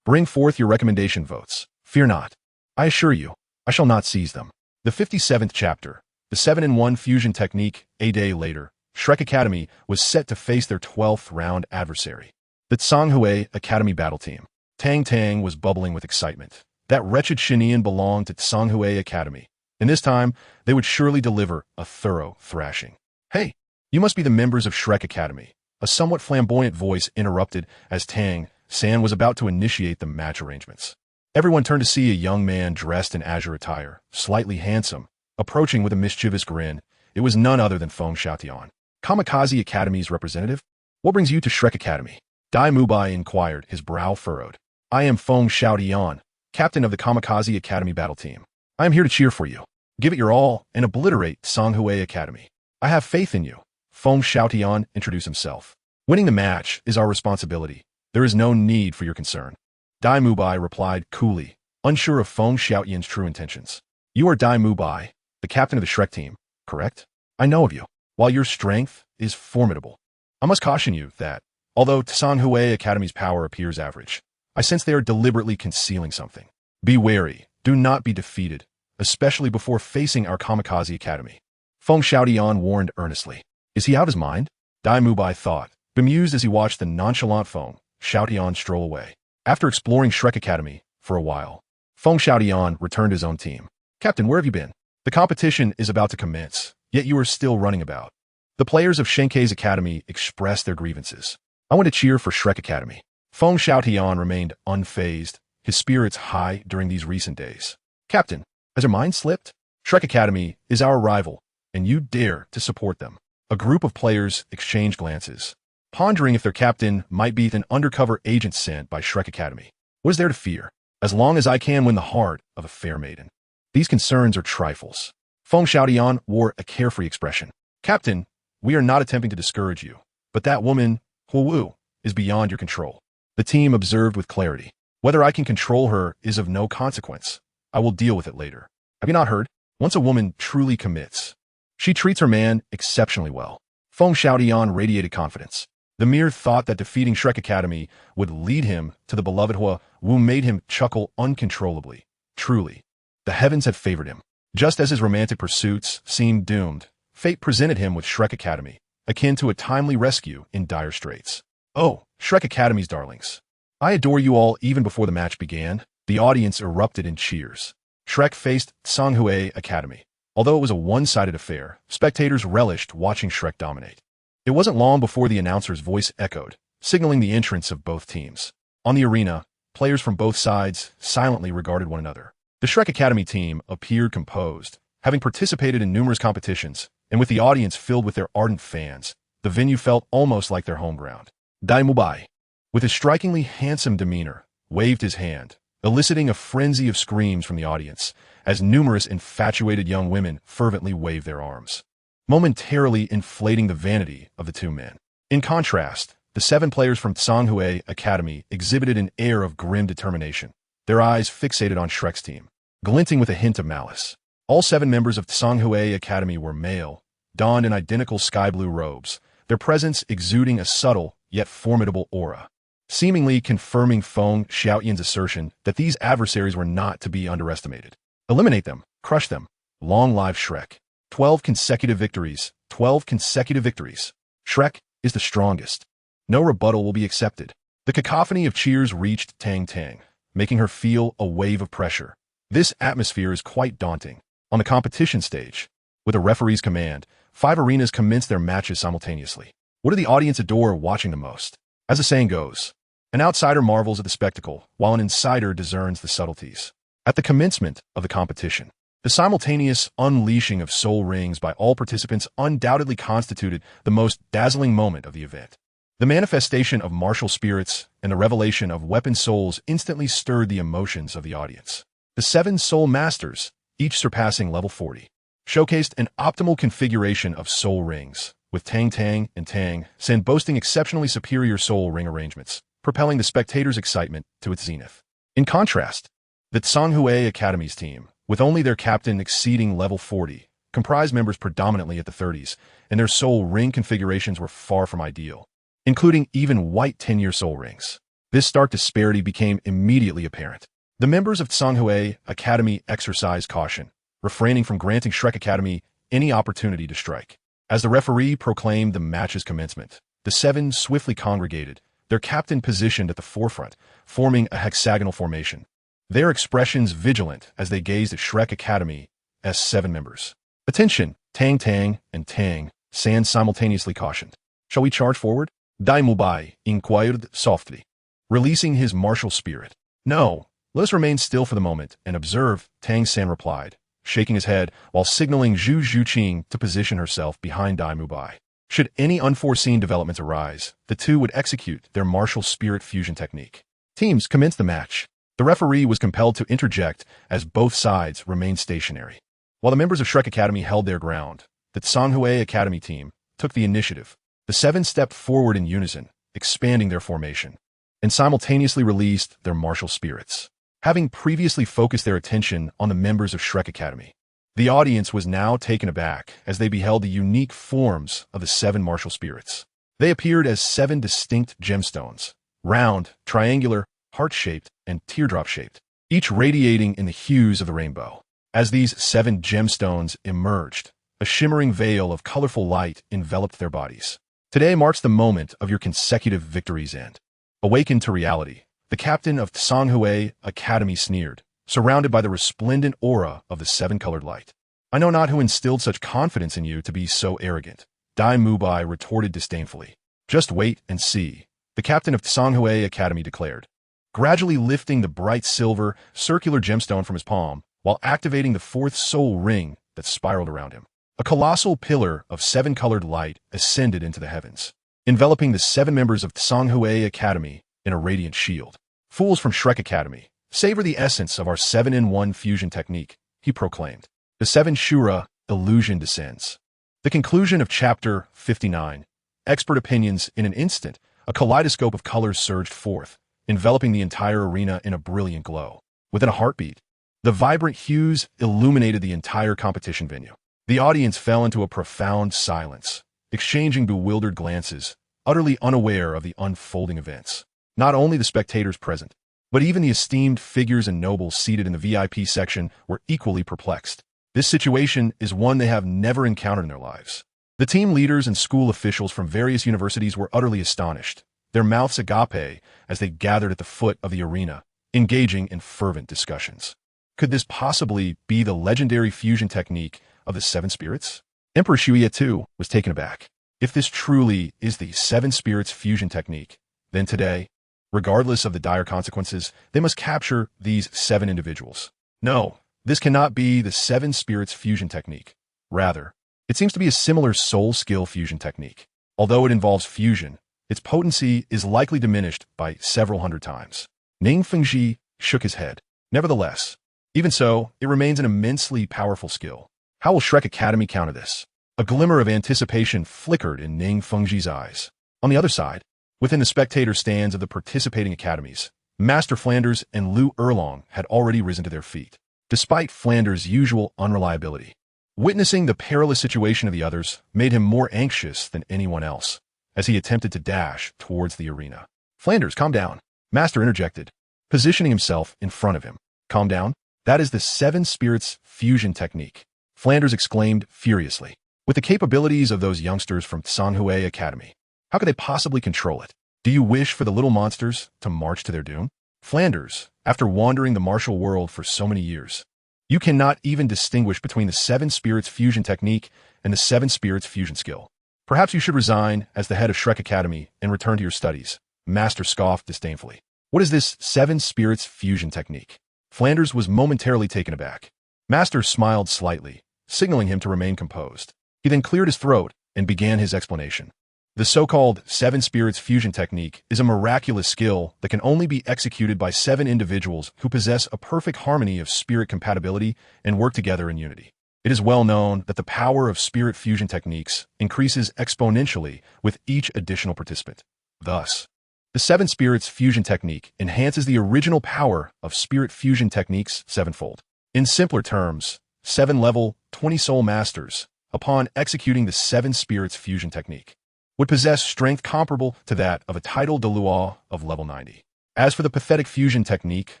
Bring forth your recommendation votes. Fear not. I assure you, I shall not seize them. The 57th chapter, the 7-in-1 fusion technique. A day later, Shrek Academy was set to face their 12th round adversary, the Tsanghui Academy battle team. Tang Tang was bubbling with excitement. That wretched Shinian belonged to Tsanghui Academy, and this time they would surely deliver a thorough thrashing. Hey, you must be the members of Shrek Academy. A somewhat flamboyant voice interrupted as Tang San was about to initiate the match arrangements. Everyone turned to see a young man dressed in azure attire, slightly handsome, approaching with a mischievous grin. It was none other than Feng Xiaotian, Kamikaze Academy's representative. What brings you to Shrek Academy? Dai Mubai inquired, his brow furrowed. I am Feng Xiaotian, captain of the Kamikaze Academy battle team. I am here to cheer for you. Give it your all and obliterate Tsanghui Academy. I have faith in you. Feng Xiaotian introduced himself. Winning the match is our responsibility. There is no need for your concern. Dai Mubai replied coolly, unsure of Feng Xiaotian's true intentions. You are Dai Mubai, the captain of the Shrek team, correct? I know of you. While your strength is formidable, I must caution you that, although Tsanghui Academy's power appears average, I sense they are deliberately concealing something. Be wary. Do not be defeated, especially before facing our Kamikaze Academy. Feng Xiaotian warned earnestly. Is he out of his mind? Dai Mubai thought, bemused as he watched the nonchalant Feng Xiaotian stroll away. After exploring Shrek Academy for a while, Feng Xiaotian returned to his own team. Captain, where have you been? The competition is about to commence, yet you are still running about. The players of Shenkei's Academy expressed their grievances. I want to cheer for Shrek Academy. Feng Xiaotian remained unfazed, his spirits high during these recent days. Captain, has your mind slipped? Shrek Academy is our rival, and you dare to support them. A group of players exchanged glances, pondering if their captain might be an undercover agent sent by Shrek Academy. What is there to fear? As long as I can win the heart of a fair maiden. These concerns are trifles. Feng Xiaotian wore a carefree expression. Captain, we are not attempting to discourage you, but that woman, Huo Wu, is beyond your control. The team observed with clarity. Whether I can control her is of no consequence. I will deal with it later. Have you not heard? Once a woman truly commits, she treats her man exceptionally well. Feng Xuantian radiated confidence. The mere thought that defeating Shrek Academy would lead him to the beloved Hua Wu made him chuckle uncontrollably. Truly, the heavens had favored him. Just as his romantic pursuits seemed doomed, fate presented him with Shrek Academy, akin to a timely rescue in dire straits. Oh, Shrek Academy's darlings. I adore you all even before the match began. The audience erupted in cheers. Shrek faced Tang Academy. Although it was a one-sided affair, spectators relished watching Shrek dominate. It wasn't long before the announcer's voice echoed, signaling the entrance of both teams. On the arena, players from both sides silently regarded one another. The Shrek Academy team appeared composed, having participated in numerous competitions, and with the audience filled with their ardent fans, the venue felt almost like their home ground. Dai Mubai, with his strikingly handsome demeanor, waved his hand, eliciting a frenzy of screams from the audience, as numerous infatuated young women fervently waved their arms, momentarily inflating the vanity of the two men. In contrast, the 7 players from Tang Academy exhibited an air of grim determination, their eyes fixated on Shrek's team, glinting with a hint of malice. All 7 members of Tang Academy were male, donned in identical sky-blue robes, their presence exuding a subtle yet formidable aura, seemingly confirming Feng Xuantian's assertion that these adversaries were not to be underestimated. Eliminate them, crush them. Long live Shrek. 12 consecutive victories, 12 consecutive victories. Shrek is the strongest. No rebuttal will be accepted. The cacophony of cheers reached Tang Tang, making her feel a wave of pressure. This atmosphere is quite daunting. On the competition stage, with a referee's command, 5 arenas commence their matches simultaneously. What do the audience adore watching the most? As the saying goes, an outsider marvels at the spectacle, while an insider discerns the subtleties. At the commencement of the competition, the simultaneous unleashing of soul rings by all participants undoubtedly constituted the most dazzling moment of the event. The manifestation of martial spirits and the revelation of weapon souls instantly stirred the emotions of the audience. The 7 soul masters, each surpassing level 40, showcased an optimal configuration of soul rings, with Tang Tang and Tang San boasting exceptionally superior soul ring arrangements, propelling the spectators' excitement to its zenith. In contrast, the Tang Academy's team, with only their captain exceeding level 40, comprised members predominantly at the 30s, and their soul ring configurations were far from ideal, including even white 10-year soul rings. This stark disparity became immediately apparent. The members of Tang Academy exercised caution, refraining from granting Shrek Academy any opportunity to strike. As the referee proclaimed the match's commencement, the 7 swiftly congregated, their captain positioned at the forefront, forming a hexagonal formation, their expressions vigilant as they gazed at Shrek Academy's 7 members. Attention, Tang Tang and Tang San simultaneously cautioned. Shall we charge forward? Dai Mubai inquired softly, releasing his martial spirit. No, let us remain still for the moment and observe, Tang San replied, shaking his head while signaling Zhu Zhuqing to position herself behind Dai Mubai. Should any unforeseen developments arise, the two would execute their martial spirit fusion technique. Teams commenced the match. The referee was compelled to interject as both sides remained stationary. While the members of Shrek Academy held their ground, the Tang Academy team took the initiative. The 7 stepped forward in unison, expanding their formation, and simultaneously released their martial spirits. Having previously focused their attention on the members of Shrek Academy, the audience was now taken aback as they beheld the unique forms of the 7 martial spirits. They appeared as 7 distinct gemstones, round, triangular, heart-shaped, and teardrop-shaped, each radiating in the hues of the rainbow. As these 7 gemstones emerged, a shimmering veil of colorful light enveloped their bodies. Today marks the moment of your consecutive victory's end. Awakened to reality, the captain of Tang Academy sneered, surrounded by the resplendent aura of the 7-colored light. I know not who instilled such confidence in you to be so arrogant, Dai Mubai retorted disdainfully. Just wait and see, the captain of Tang Academy declared, gradually lifting the bright silver, circular gemstone from his palm, while activating the 4th soul ring that spiraled around him. A colossal pillar of 7-colored light ascended into the heavens, enveloping the 7 members of Tang Academy in a radiant shield. Fools from Shrek Academy, savor the essence of our 7-in-1 fusion technique, he proclaimed. The 7 Shura illusion descends. The conclusion of Chapter 59. Expert opinions in an instant, a kaleidoscope of colors surged forth, enveloping the entire arena in a brilliant glow. Within a heartbeat, the vibrant hues illuminated the entire competition venue. The audience fell into a profound silence, exchanging bewildered glances, utterly unaware of the unfolding events. Not only the spectators present, but even the esteemed figures and nobles seated in the VIP section were equally perplexed. This situation is one they have never encountered in their lives. The team leaders and school officials from various universities were utterly astonished, their mouths agape as they gathered at the foot of the arena, engaging in fervent discussions. Could this possibly be the legendary fusion technique of the Seven Spirits? Emperor Xuantian too was taken aback. If this truly is the Seven Spirits fusion technique, then today, regardless of the dire consequences, they must capture these 7 individuals. No, this cannot be the Seven Spirits fusion technique. Rather, it seems to be a similar soul skill fusion technique. Although it involves fusion, its potency is likely diminished by several hundred times. Ning Fengji shook his head. Nevertheless, even so, it remains an immensely powerful skill. How will Shrek Academy counter this? A glimmer of anticipation flickered in Ning Fengji's eyes. On the other side, within the spectator stands of the participating academies, Master Flanders and Lu Erlong had already risen to their feet. Despite Flanders' usual unreliability, witnessing the perilous situation of the others made him more anxious than anyone else as he attempted to dash towards the arena. Flanders, calm down, Master interjected, positioning himself in front of him. Calm down? That is the Seven Spirits fusion technique, Flanders exclaimed furiously. With the capabilities of those youngsters from Sanghui Academy, how could they possibly control it? Do you wish for the little monsters to march to their doom? Flanders, after wandering the martial world for so many years, you cannot even distinguish between the Seven Spirits fusion technique and the Seven Spirits fusion skill. Perhaps you should resign as the head of Shrek Academy and return to your studies, Master scoffed disdainfully. What is this Seven Spirits fusion technique? Flanders was momentarily taken aback. Master smiled slightly, signaling him to remain composed. He then cleared his throat and began his explanation. The so-called Seven Spirits fusion technique is a miraculous skill that can only be executed by 7 individuals who possess a perfect harmony of spirit compatibility and work together in unity. It is well known that the power of spirit fusion techniques increases exponentially with each additional participant. Thus, the Seven Spirits fusion technique enhances the original power of spirit fusion techniques sevenfold. In simpler terms, 7-level, 20-soul masters, upon executing the Seven Spirits fusion technique, would possess strength comparable to that of a titled Douluo of level 90. As for the pathetic fusion technique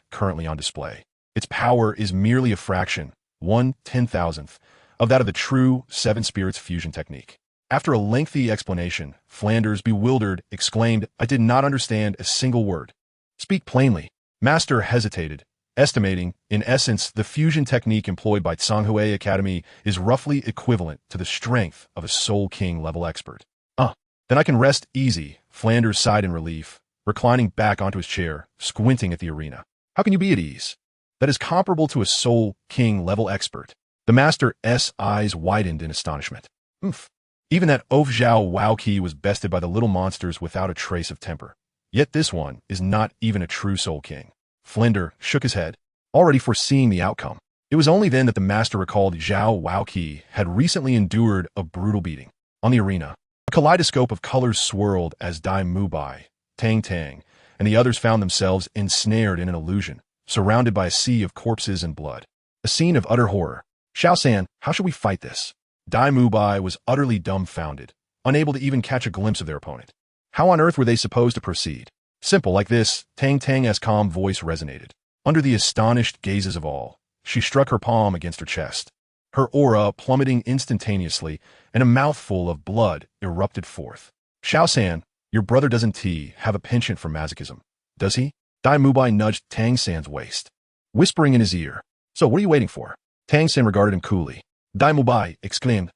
currently on display, its power is merely a fraction, 1/10,000th, of that of the true Seven Spirits fusion technique. After a lengthy explanation, Flanders, bewildered, exclaimed, I did not understand a single word. Speak plainly. Master hesitated, estimating, in essence, the fusion technique employed by Sanghui Academy is roughly equivalent to the strength of a Soul King level expert. Then I can rest easy, Flanders sighed in relief, reclining back onto his chair, squinting at the arena. How can you be at ease? That is comparable to a Soul King level expert. The Master's eyes widened in astonishment. Even that Oaf Zhao Wowqi was bested by the little monsters without a trace of temper. Yet this one is not even a true Soul King. Flinder shook his head, already foreseeing the outcome. It was only then that the Master recalled Zhao Wowqi had recently endured a brutal beating. On the arena, a kaleidoscope of colors swirled as Dai Mubai, Tang Tang, and the others found themselves ensnared in an illusion, surrounded by a sea of corpses and blood. A scene of utter horror. Xiao San, how should we fight this? Dai Mubai was utterly dumbfounded, unable to even catch a glimpse of their opponent. How on earth were they supposed to proceed? Simple like this, Tang Tang's calm voice resonated. Under the astonished gazes of all, she struck her palm against her chest. Her aura plummeting instantaneously, and a mouthful of blood erupted forth. Xiao San, your brother doesn't have a penchant for masochism, does he? Dai Mubai nudged Tang San's waist, whispering in his ear. So what are you waiting for? Tang San regarded him coolly. Dai Mubai exclaimed,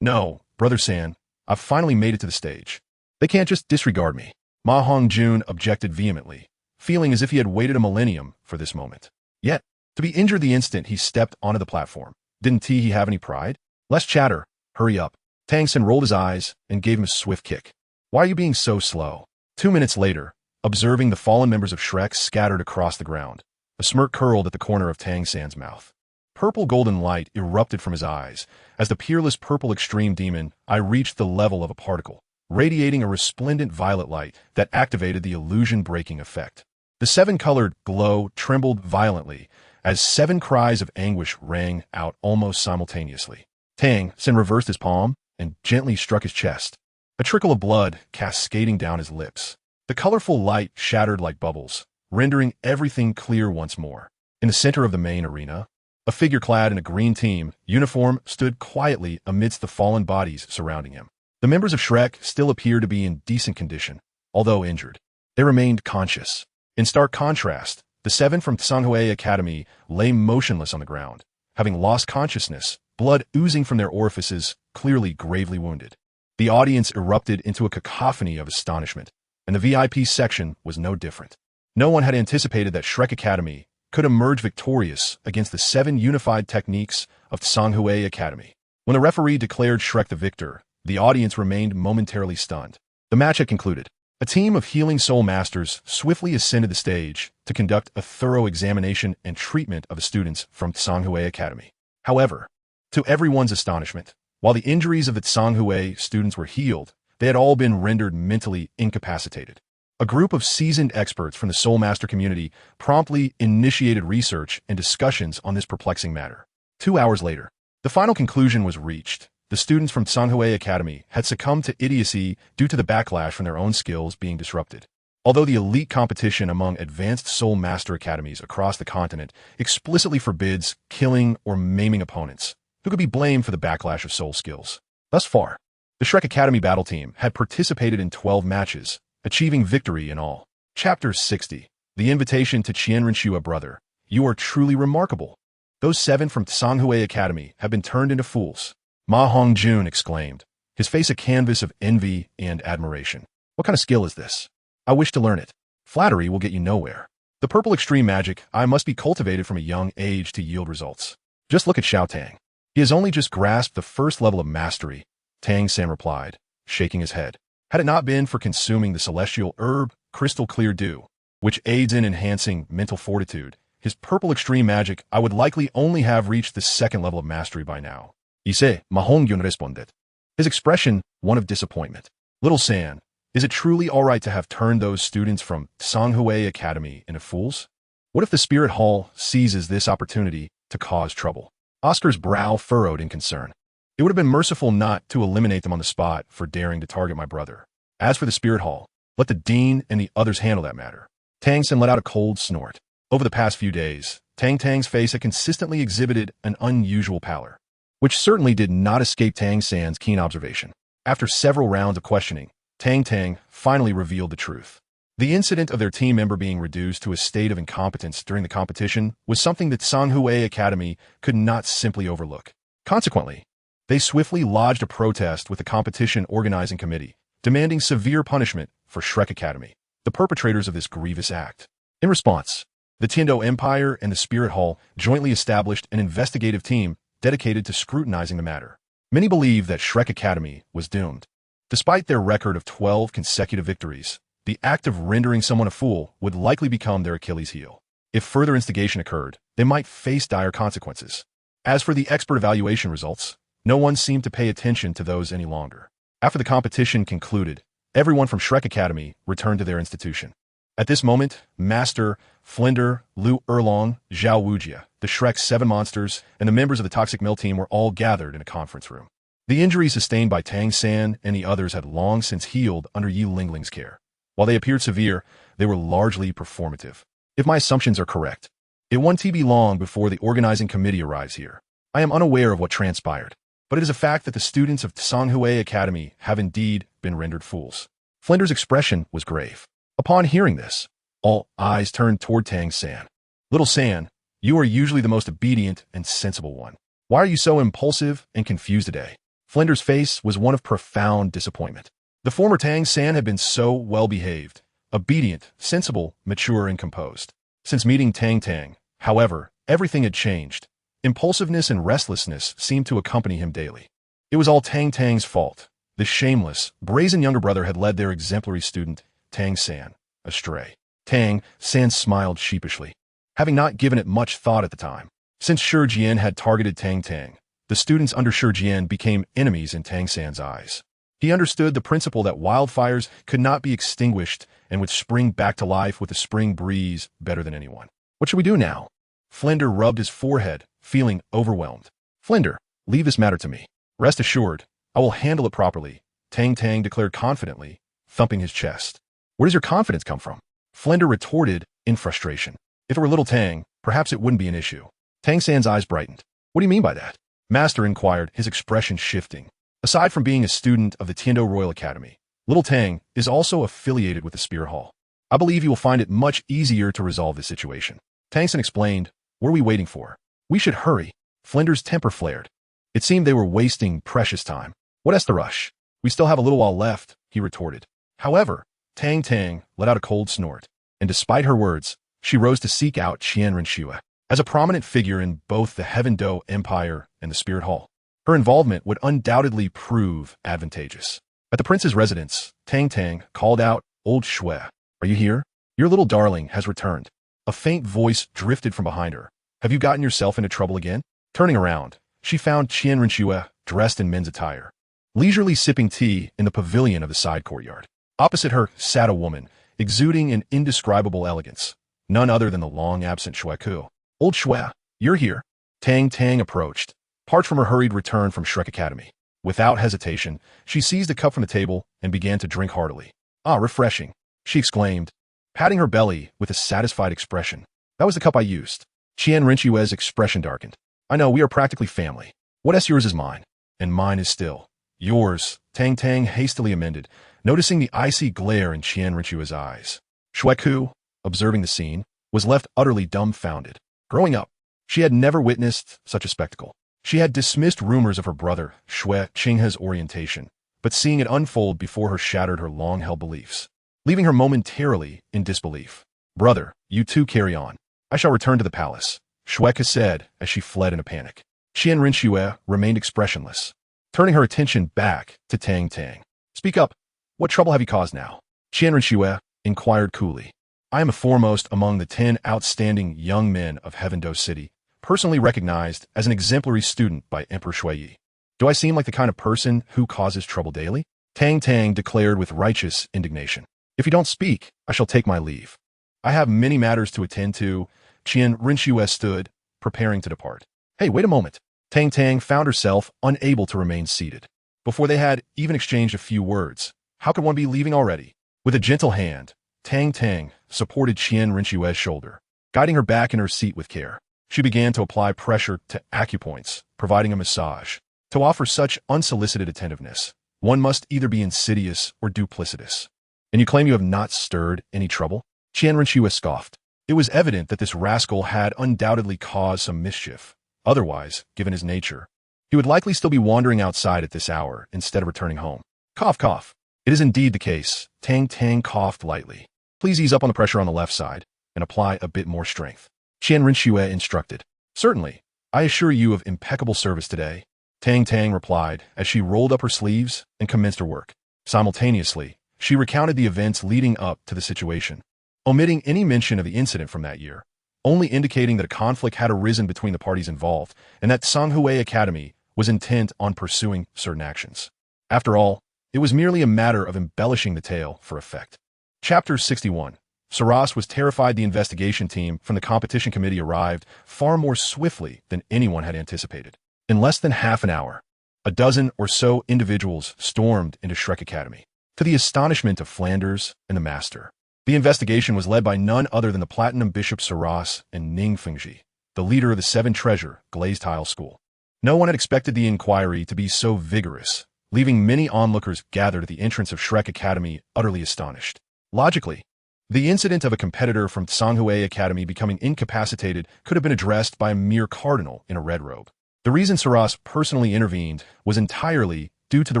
no, Brother San, I've finally made it to the stage. They can't just disregard me. Ma Hongjun objected vehemently, feeling as if he had waited a millennium for this moment. Yet, to be injured the instant he stepped onto the platform. Didn't he have any pride? Less chatter. Hurry up. Tang San rolled his eyes and gave him a swift kick. Why are you being so slow? 2 minutes later, observing the fallen members of Shrek scattered across the ground, a smirk curled at the corner of Tang San's mouth. Purple golden light erupted from his eyes as the peerless purple extreme demon I reached the level of a particle, radiating a resplendent violet light that activated the illusion-breaking effect. The seven-colored glow trembled violently as 7 cries of anguish rang out almost simultaneously. Tang San reversed his palm and gently struck his chest, a trickle of blood cascading down his lips. The colorful light shattered like bubbles, rendering everything clear once more. In the center of the main arena, a figure clad in a green team uniform stood quietly amidst the fallen bodies surrounding him. The members of Shrek still appeared to be in decent condition, although injured. They remained conscious. In stark contrast, the 7 from Tsanghui Academy lay motionless on the ground, having lost consciousness, blood oozing from their orifices, clearly gravely wounded. The audience erupted into a cacophony of astonishment, and the VIP section was no different. No one had anticipated that Shrek Academy could emerge victorious against the 7 unified techniques of Tsanghui Academy. When the referee declared Shrek the victor, the audience remained momentarily stunned. The match had concluded. A team of healing soul masters swiftly ascended the stage to conduct a thorough examination and treatment of the students from Tsanghui Academy. However, to everyone's astonishment, while the injuries of the Tsanghui students were healed, they had all been rendered mentally incapacitated. A group of seasoned experts from the Soul Master community promptly initiated research and discussions on this perplexing matter. 2 hours later, the final conclusion was reached. The students from Tsanghui Academy had succumbed to idiocy due to the backlash from their own skills being disrupted. Although the elite competition among advanced Soul Master academies across the continent explicitly forbids killing or maiming opponents, who could be blamed for the backlash of soul skills. Thus far, the Shrek Academy battle team had participated in 12 matches, achieving victory in all. Chapter 60. The Invitation to Qianrenshua Brother. You are truly remarkable. Those 7 from Tsanghui Academy have been turned into fools. Ma Hongjun exclaimed, his face a canvas of envy and admiration. What kind of skill is this? I wish to learn it. Flattery will get you nowhere. The purple extreme magic I must be cultivated from a young age to yield results. Just look at Xuantian. He has only just grasped the first level of mastery, Tang San replied, shaking his head. Had it not been for consuming the celestial herb, crystal clear dew, which aids in enhancing mental fortitude, his purple extreme magic I would likely only have reached the 2nd level of mastery by now. Ise, Mahongyun responded. His expression, one of disappointment. Little San, is it truly all right to have turned those students from Tsanghui Academy into fools? What if the Spirit Hall seizes this opportunity to cause trouble? Oscar's brow furrowed in concern. It would have been merciful not to eliminate them on the spot for daring to target my brother. As for the Spirit Hall, let the Dean and the others handle that matter. Tang San let out a cold snort. Over the past few days, Tang Tang's face had consistently exhibited an unusual pallor, which certainly did not escape Tang San's keen observation. After several rounds of questioning, Tang Tang finally revealed the truth. The incident of their team member being reduced to a state of incompetence during the competition was something that Tsanghui Academy could not simply overlook. Consequently, they swiftly lodged a protest with the competition organizing committee, demanding severe punishment for Shrek Academy, the perpetrators of this grievous act. In response, the Tiando Empire and the Spirit Hall jointly established an investigative team dedicated to scrutinizing the matter. Many believe that Shrek Academy was doomed. Despite their record of 12 consecutive victories, the act of rendering someone a fool would likely become their Achilles heel. If further instigation occurred, they might face dire consequences. As for the expert evaluation results, no one seemed to pay attention to those any longer. After the competition concluded, everyone from Shrek Academy returned to their institution. At this moment, Master Flinder, Lu Erlong, Zhao Wujia, the Shrek's 7 monsters, and the members of the Toxic Mill team were all gathered in a conference room. The injuries sustained by Tang San and the others had long since healed under Yi Lingling's care. While they appeared severe, they were largely performative. If my assumptions are correct, it won't be long before the organizing committee arrives here. I am unaware of what transpired, but it is a fact that the students of Tsanghui Academy have indeed been rendered fools. Flinder's expression was grave. Upon hearing this, all eyes turned toward Tang San. Little San, you are usually the most obedient and sensible one. Why are you so impulsive and confused today? Flinder's face was one of profound disappointment. The former Tang San had been so well-behaved, obedient, sensible, mature, and composed. Since meeting Tang Tang, however, everything had changed. Impulsiveness and restlessness seemed to accompany him daily. It was all Tang Tang's fault. The shameless, brazen younger brother had led their exemplary student, Tang San, astray. Tang San smiled sheepishly, having not given it much thought at the time. Since Shi Jian had targeted Tang Tang, the students under Shi Jian became enemies in Tang San's eyes. He understood the principle that wildfires could not be extinguished and would spring back to life with the spring breeze better than anyone. What should we do now? Flinder rubbed his forehead, feeling overwhelmed. Flinder, leave this matter to me. Rest assured, I will handle it properly, Tang Tang declared confidently, thumping his chest. Where does your confidence come from? Flinder retorted in frustration. If it were little Tang, perhaps it wouldn't be an issue. Tang San's eyes brightened. What do you mean by that? Master inquired, his expression shifting. Aside from being a student of the Tiando Royal Academy, little Tang is also affiliated with the Spirit Hall. I believe you will find it much easier to resolve this situation. Tang San explained, what are we waiting for? We should hurry. Flinder's temper flared. It seemed they were wasting precious time. What is the rush? We still have a little while left, he retorted. However, Tang Tang let out a cold snort, and despite her words, she rose to seek out Qian Renshue. As a prominent figure in both the Heaven Do Empire and the Spirit Hall, her involvement would undoubtedly prove advantageous. At the prince's residence, Tang Tang called out, Old Shui, are you here? Your little darling has returned. A faint voice drifted from behind her. Have you gotten yourself into trouble again? Turning around, she found Qian Renshue dressed in men's attire, leisurely sipping tea in the pavilion of the side courtyard. Opposite her sat a woman, exuding an indescribable elegance, none other than the long-absent Shui Ku. Old Shui, you're here. Tang Tang approached, part from her hurried return from Shrek Academy. Without hesitation, she seized a cup from the table and began to drink heartily. Ah, refreshing, she exclaimed, patting her belly with a satisfied expression. That was the cup I used. Qian Renshue's expression darkened. I know, we are practically family. What is yours is mine, and mine is still yours, Tang Tang hastily amended, noticing the icy glare in Qian Renshue's eyes. Shui Ku, observing the scene, was left utterly dumbfounded. Growing up, she had never witnessed such a spectacle. She had dismissed rumors of her brother, Shui Qinghe's orientation, but seeing it unfold before her shattered her long-held beliefs, leaving her momentarily in disbelief. Brother, you two carry on. I shall return to the palace, Shui Ku said as she fled in a panic. Qian Renshue remained expressionless, turning her attention back to Tang Tang. Speak up. What trouble have you caused now? Qian Renshue inquired coolly. I am a foremost among the 10 outstanding young men of Heaven Do City, personally recognized as an exemplary student by Emperor Shuiyi. Do I seem like the kind of person who causes trouble daily? Tang Tang declared with righteous indignation. If you don't speak, I shall take my leave. I have many matters to attend to. Qian Renshue stood, preparing to depart. Hey, wait a moment. Tang Tang found herself unable to remain seated. Before they had even exchanged a few words, how could one be leaving already? With a gentle hand, Tang Tang supported Qian Renshue's shoulder, guiding her back in her seat with care. She began to apply pressure to acupoints, providing a massage. To offer such unsolicited attentiveness, one must either be insidious or duplicitous. And you claim you have not stirred any trouble? Qian Renshue scoffed. It was evident that this rascal had undoubtedly caused some mischief. Otherwise, given his nature, he would likely still be wandering outside at this hour instead of returning home. Cough, cough. It is indeed the case. Tang Tang coughed lightly. Please ease up on the pressure on the left side and apply a bit more strength. Qian Renshue instructed. Certainly. I assure you of impeccable service today, Tang Tang replied as she rolled up her sleeves and commenced her work. Simultaneously, she recounted the events leading up to the situation, omitting any mention of the incident from that year, only indicating that a conflict had arisen between the parties involved and that Songhui Academy was intent on pursuing certain actions. After all, it was merely a matter of embellishing the tale for effect. Chapter 61. Saras was terrified the investigation team from the competition committee arrived far more swiftly than anyone had anticipated. In less than half an hour, a dozen or so individuals stormed into Shrek Academy, to the astonishment of Flanders and the Master. The investigation was led by none other than the Platinum Bishop Saras and Ning Fengji, the leader of the Seven Treasure Glazed Tile School. No one had expected the inquiry to be so vigorous, leaving many onlookers gathered at the entrance of Shrek Academy utterly astonished. Logically, the incident of a competitor from Songhui Academy becoming incapacitated could have been addressed by a mere cardinal in a red robe. The reason Saras personally intervened was entirely due to the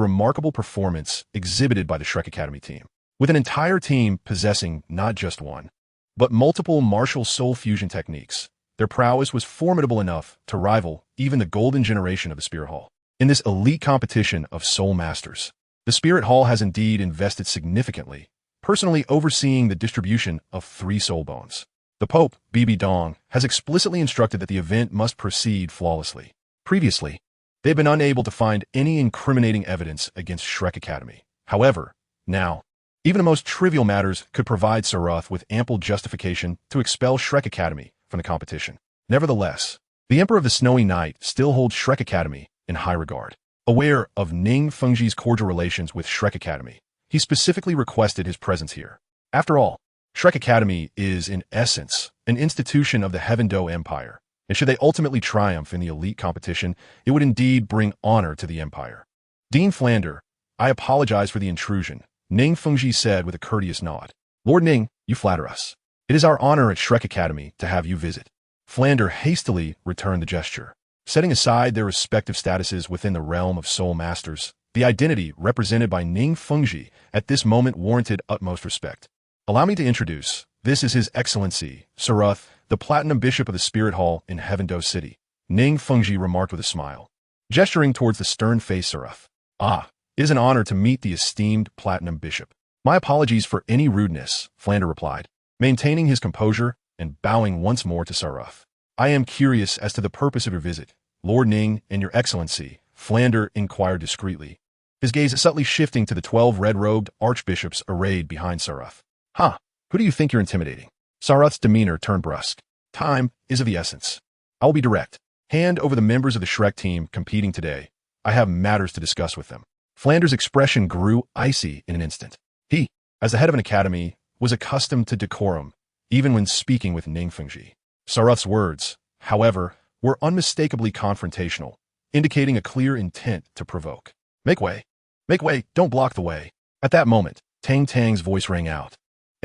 remarkable performance exhibited by the Shrek Academy team. With an entire team possessing not just one, but multiple martial soul fusion techniques, their prowess was formidable enough to rival even the golden generation of the Spirit Hall. In this elite competition of soul masters, the Spirit Hall has indeed invested significantly, personally overseeing the distribution of 3 soul bones. The Pope, Bibi Dong, has explicitly instructed that the event must proceed flawlessly. Previously, They've been unable to find any incriminating evidence against Shrek Academy. However, now, even the most trivial matters could provide Saruth with ample justification to expel Shrek Academy from the competition. Nevertheless, the Emperor of the Snowy Night still holds Shrek Academy in high regard. Aware of Ning Fengji's cordial relations with Shrek Academy, he specifically requested his presence here. After all, Shrek Academy is, in essence, an institution of the Heaven Do Empire, and should they ultimately triumph in the elite competition, it would indeed bring honor to the empire. Dean Flander, I apologize for the intrusion, Ning Fengji said with a courteous nod. Lord Ning, you flatter us. It is our honor at Shrek Academy to have you visit. Flander hastily returned the gesture. Setting aside their respective statuses within the realm of Soul Masters, the identity represented by Ning Fengji at this moment warranted utmost respect. Allow me to introduce, this is His Excellency, Saruth, the Platinum Bishop of the Spirit Hall in Heaven Do City, Ning Fengji remarked with a smile, gesturing towards the stern-faced Saruth. Ah, it is an honor to meet the esteemed Platinum Bishop. My apologies for any rudeness, Flander replied, maintaining his composure and bowing once more to Saruth. I am curious as to the purpose of your visit, Lord Ning and Your Excellency, Flander inquired discreetly, his gaze subtly shifting to the 12 red-robed archbishops arrayed behind Saruth. Huh, who do you think you're intimidating? Saruth's demeanor turned brusque. Time is of the essence. I will be direct. Hand over the members of the Shrek team competing today. I have matters to discuss with them. Flander's expression grew icy in an instant. He, as the head of an academy, was accustomed to decorum, even when speaking with Ning Fengji. Saruth's words, however, were unmistakably confrontational, indicating a clear intent to provoke. Make way, don't block the way. At that moment, Tang Tang's voice rang out,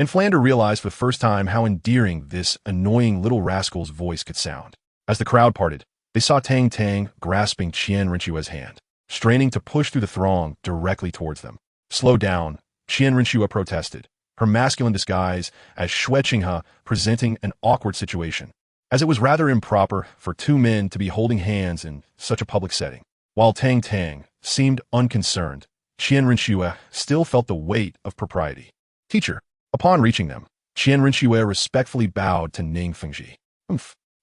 and Flander realized for the first time how endearing this annoying little rascal's voice could sound. As the crowd parted, they saw Tang Tang grasping Qian Rinchua's hand, straining to push through the throng directly towards them. Slow down, Qian Rinchua protested, her masculine disguise as Xuantian presenting an awkward situation, as it was rather improper for two men to be holding hands in such a public setting. While Tang Tang seemed unconcerned, Qian Rinchua still felt the weight of propriety. Teacher, upon reaching them, Qian Rinchua respectfully bowed to Ning Fengji.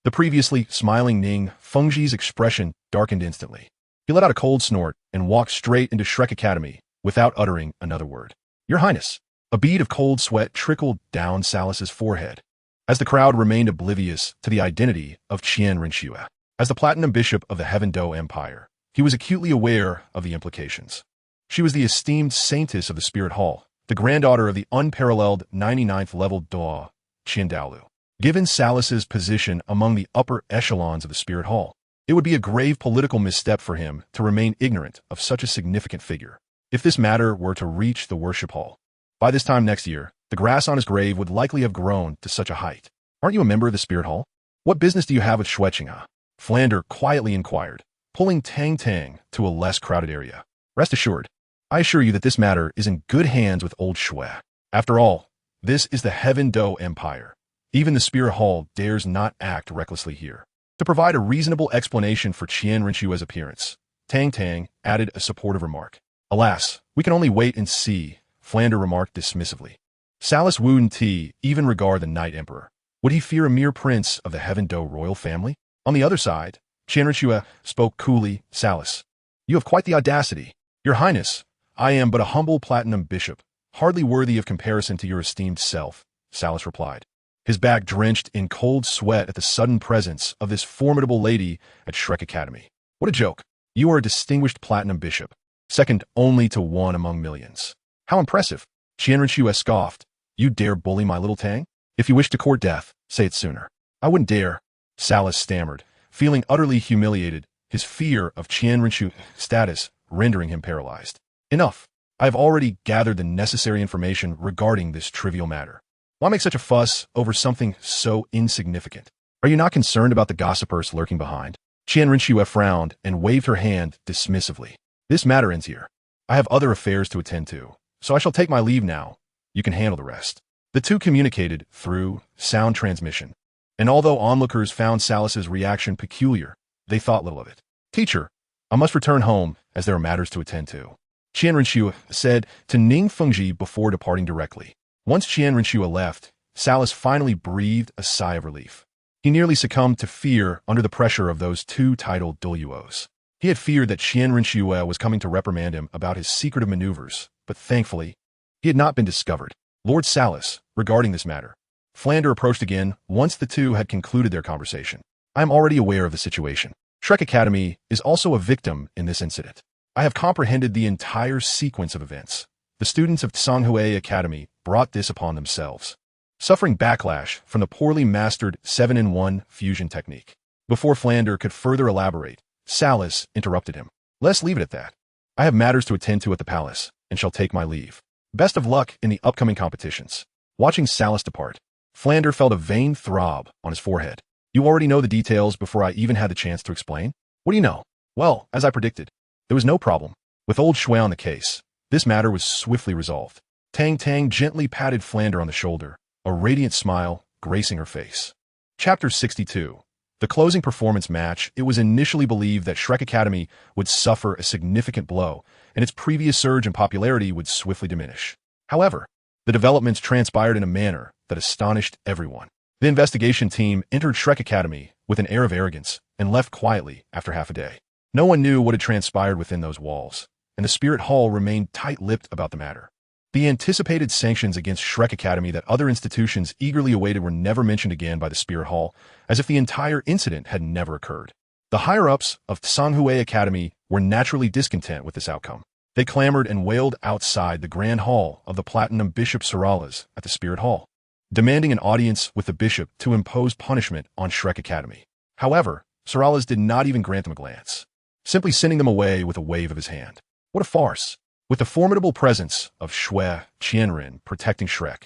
The previously smiling Ning Fengji's expression darkened instantly. He let out a cold snort and walked straight into Shrek Academy without uttering another word. Your Highness. A bead of cold sweat trickled down Salus's forehead, as the crowd remained oblivious to the identity of Qian Rinchua. As the Platinum Bishop of the Heaven Do Empire, he was acutely aware of the implications. She was the esteemed saintess of the Spirit Hall, the granddaughter of the unparalleled 99th level Douluo, Douluo. Given Salus's position among the upper echelons of the Spirit Hall, it would be a grave political misstep for him to remain ignorant of such a significant figure. If this matter were to reach the worship hall, by this time next year, the grass on his grave would likely have grown to such a height. Aren't you a member of the Spirit Hall? What business do you have with Xuantian? Flander quietly inquired, pulling Tang Tang to a less crowded area. Rest assured, I assure you that this matter is in good hands with old Xue. After all, this is the Heaven Do Empire. Even the Spirit Hall dares not act recklessly here. To provide a reasonable explanation for Qian Rinchua's appearance, Tang Tang added a supportive remark. Alas, we can only wait and see, Flander remarked dismissively. Salus wouldn't even regard the Night Emperor. Would he fear a mere prince of the Heaven Do royal family? On the other side, Qian Rinchua spoke coolly. Salus, you have quite the audacity. Your Highness, I am but a humble Platinum Bishop, hardly worthy of comparison to your esteemed self, Salus replied, his back drenched in cold sweat at the sudden presence of this formidable lady at Shrek Academy. What a joke. You are a distinguished Platinum Bishop, second only to one among millions. How impressive. Qian Rinchua scoffed. You dare bully my little Tang? If you wish to court death, say it sooner. I wouldn't dare, Salus stammered, feeling utterly humiliated, his fear of Qian Rinchua's status rendering him paralyzed. Enough. I have already gathered the necessary information regarding this trivial matter. Why make such a fuss over something so insignificant? Are you not concerned about the gossipers lurking behind? Qian Rinchua frowned and waved her hand dismissively. This matter ends here. I have other affairs to attend to, so I shall take my leave now. You can handle the rest. The two communicated through sound transmission, and although onlookers found Salus's reaction peculiar, they thought little of it. Teacher, I must return home as there are matters to attend to, Qian Rinchua said to Ning Fengji before departing directly. Once Qian Rinchua left, Salus finally breathed a sigh of relief. He nearly succumbed to fear under the pressure of those two titled Douluos. He had feared that Xianren was coming to reprimand him about his secretive maneuvers, but thankfully, he had not been discovered. Lord Salas, regarding this matter. Flander approached again once the two had concluded their conversation. I am already aware of the situation. Shrek Academy is also a victim in this incident. I have comprehended the entire sequence of events. The students of Tsanghui Academy brought this upon themselves, suffering backlash from the poorly mastered 7-in-1 fusion technique. Before Flander could further elaborate, Salas interrupted him. Let's leave it at that. I have matters to attend to at the palace, and shall take my leave. Best of luck in the upcoming competitions. Watching Salas depart, Flander felt a vain throb on his forehead. You already know the details before I even had the chance to explain? What do you know? Well, as I predicted, there was no problem. With old Shui on the case, this matter was swiftly resolved. Tang Tang gently patted Flander on the shoulder, a radiant smile gracing her face. Chapter 62. The closing performance match. It was initially believed that Shrek Academy would suffer a significant blow, and its previous surge in popularity would swiftly diminish. However, the developments transpired in a manner that astonished everyone. The investigation team entered Shrek Academy with an air of arrogance and left quietly after half a day. No one knew what had transpired within those walls, and the Spirit Hall remained tight-lipped about the matter. The anticipated sanctions against Shrek Academy that other institutions eagerly awaited were never mentioned again by the Spirit Hall, as if the entire incident had never occurred. The higher-ups of Tsanghui Academy were naturally discontent with this outcome. They clamored and wailed outside the Grand Hall of the Platinum Bishop Sorales at the Spirit Hall, demanding an audience with the bishop to impose punishment on Shrek Academy. However, Sorales did not even grant them a glance, simply sending them away with a wave of his hand. What a farce! With the formidable presence of Shui Qianren protecting Shrek,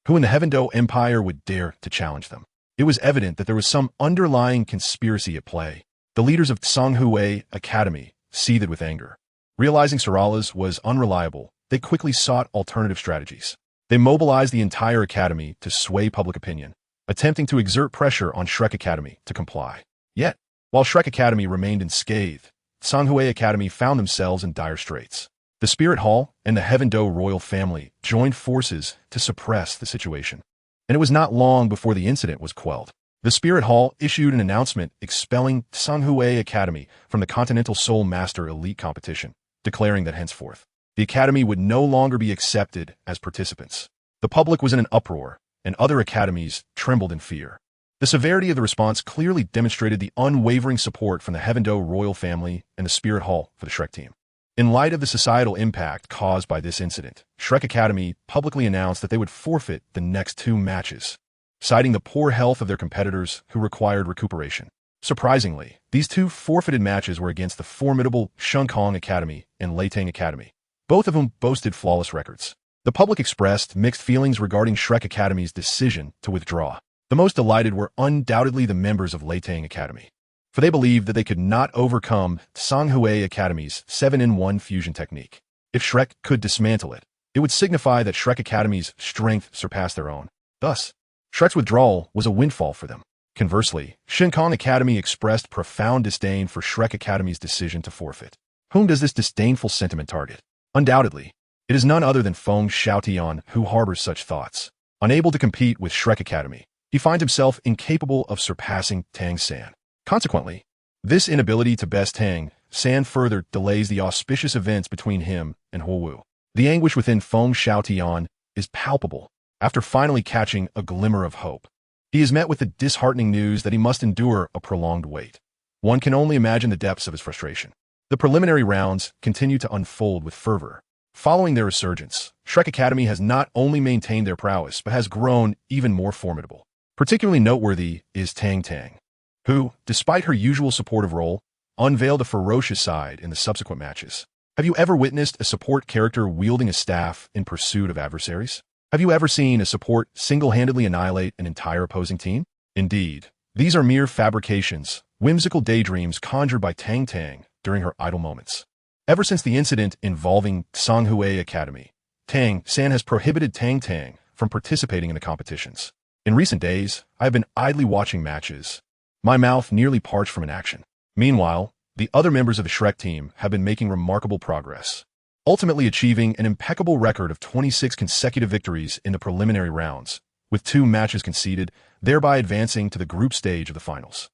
who in the Heavendo Empire would dare to challenge them, it was evident that there was some underlying conspiracy at play. The leaders of Tsanghui Academy seethed with anger. Realizing Sorales was unreliable, they quickly sought alternative strategies. They mobilized the entire academy to sway public opinion, attempting to exert pressure on Shrek Academy to comply. Yet, while Shrek Academy remained unscathed, Tsanghui Academy found themselves in dire straits. The Spirit Hall and the Heavendo royal family joined forces to suppress the situation, and it was not long before the incident was quelled. The Spirit Hall issued an announcement expelling Tsanghui Academy from the Continental Soul Master Elite competition, declaring that henceforth, the academy would no longer be accepted as participants. The public was in an uproar, and other academies trembled in fear. The severity of the response clearly demonstrated the unwavering support from the Heavendo royal family and the Spirit Hall for the Shrek team. In light of the societal impact caused by this incident, Shrek Academy publicly announced that they would forfeit the next 2 matches, citing the poor health of their competitors who required recuperation. Surprisingly, these 2 forfeited matches were against the formidable Xuantian Academy and Tang Academy, both of whom boasted flawless records. The public expressed mixed feelings regarding Shrek Academy's decision to withdraw. The most delighted were undoubtedly the members of Tang Academy, for they believed that they could not overcome Tsanghui Academy's 7-in-1 fusion technique. If Shrek could dismantle it, it would signify that Shrek Academy's strength surpassed their own. Thus, Shrek's withdrawal was a windfall for them. Conversely, Xuantian Academy expressed profound disdain for Shrek Academy's decision to forfeit. Whom does this disdainful sentiment target? Undoubtedly, it is none other than Feng Xiaotian who harbors such thoughts. Unable to compete with Shrek Academy, he finds himself incapable of surpassing Tang San. Consequently, this inability to best Tang San further delays the auspicious events between him and Huowu. The anguish within Feng Xiaotian is palpable. After finally catching a glimmer of hope, he is met with the disheartening news that he must endure a prolonged wait. One can only imagine the depths of his frustration. The preliminary rounds continue to unfold with fervor. Following their resurgence, Shrek Academy has not only maintained their prowess, but has grown even more formidable. Particularly noteworthy is Tang Tang, who, despite her usual supportive role, unveiled a ferocious side in the subsequent matches. Have you ever witnessed a support character wielding a staff in pursuit of adversaries? Have you ever seen a support single-handedly annihilate an entire opposing team? Indeed, these are mere fabrications, whimsical daydreams conjured by Tang Tang during her idle moments. Ever since the incident involving Tsanghui Academy, Tang San has prohibited Tang Tang from participating in the competitions. In recent days, I have been idly watching matches, my mouth nearly parched from inaction. Meanwhile, the other members of the Shrek team have been making remarkable progress, ultimately achieving an impeccable record of 26 consecutive victories in the preliminary rounds, with 2 matches conceded, thereby advancing to the group stage of the finals.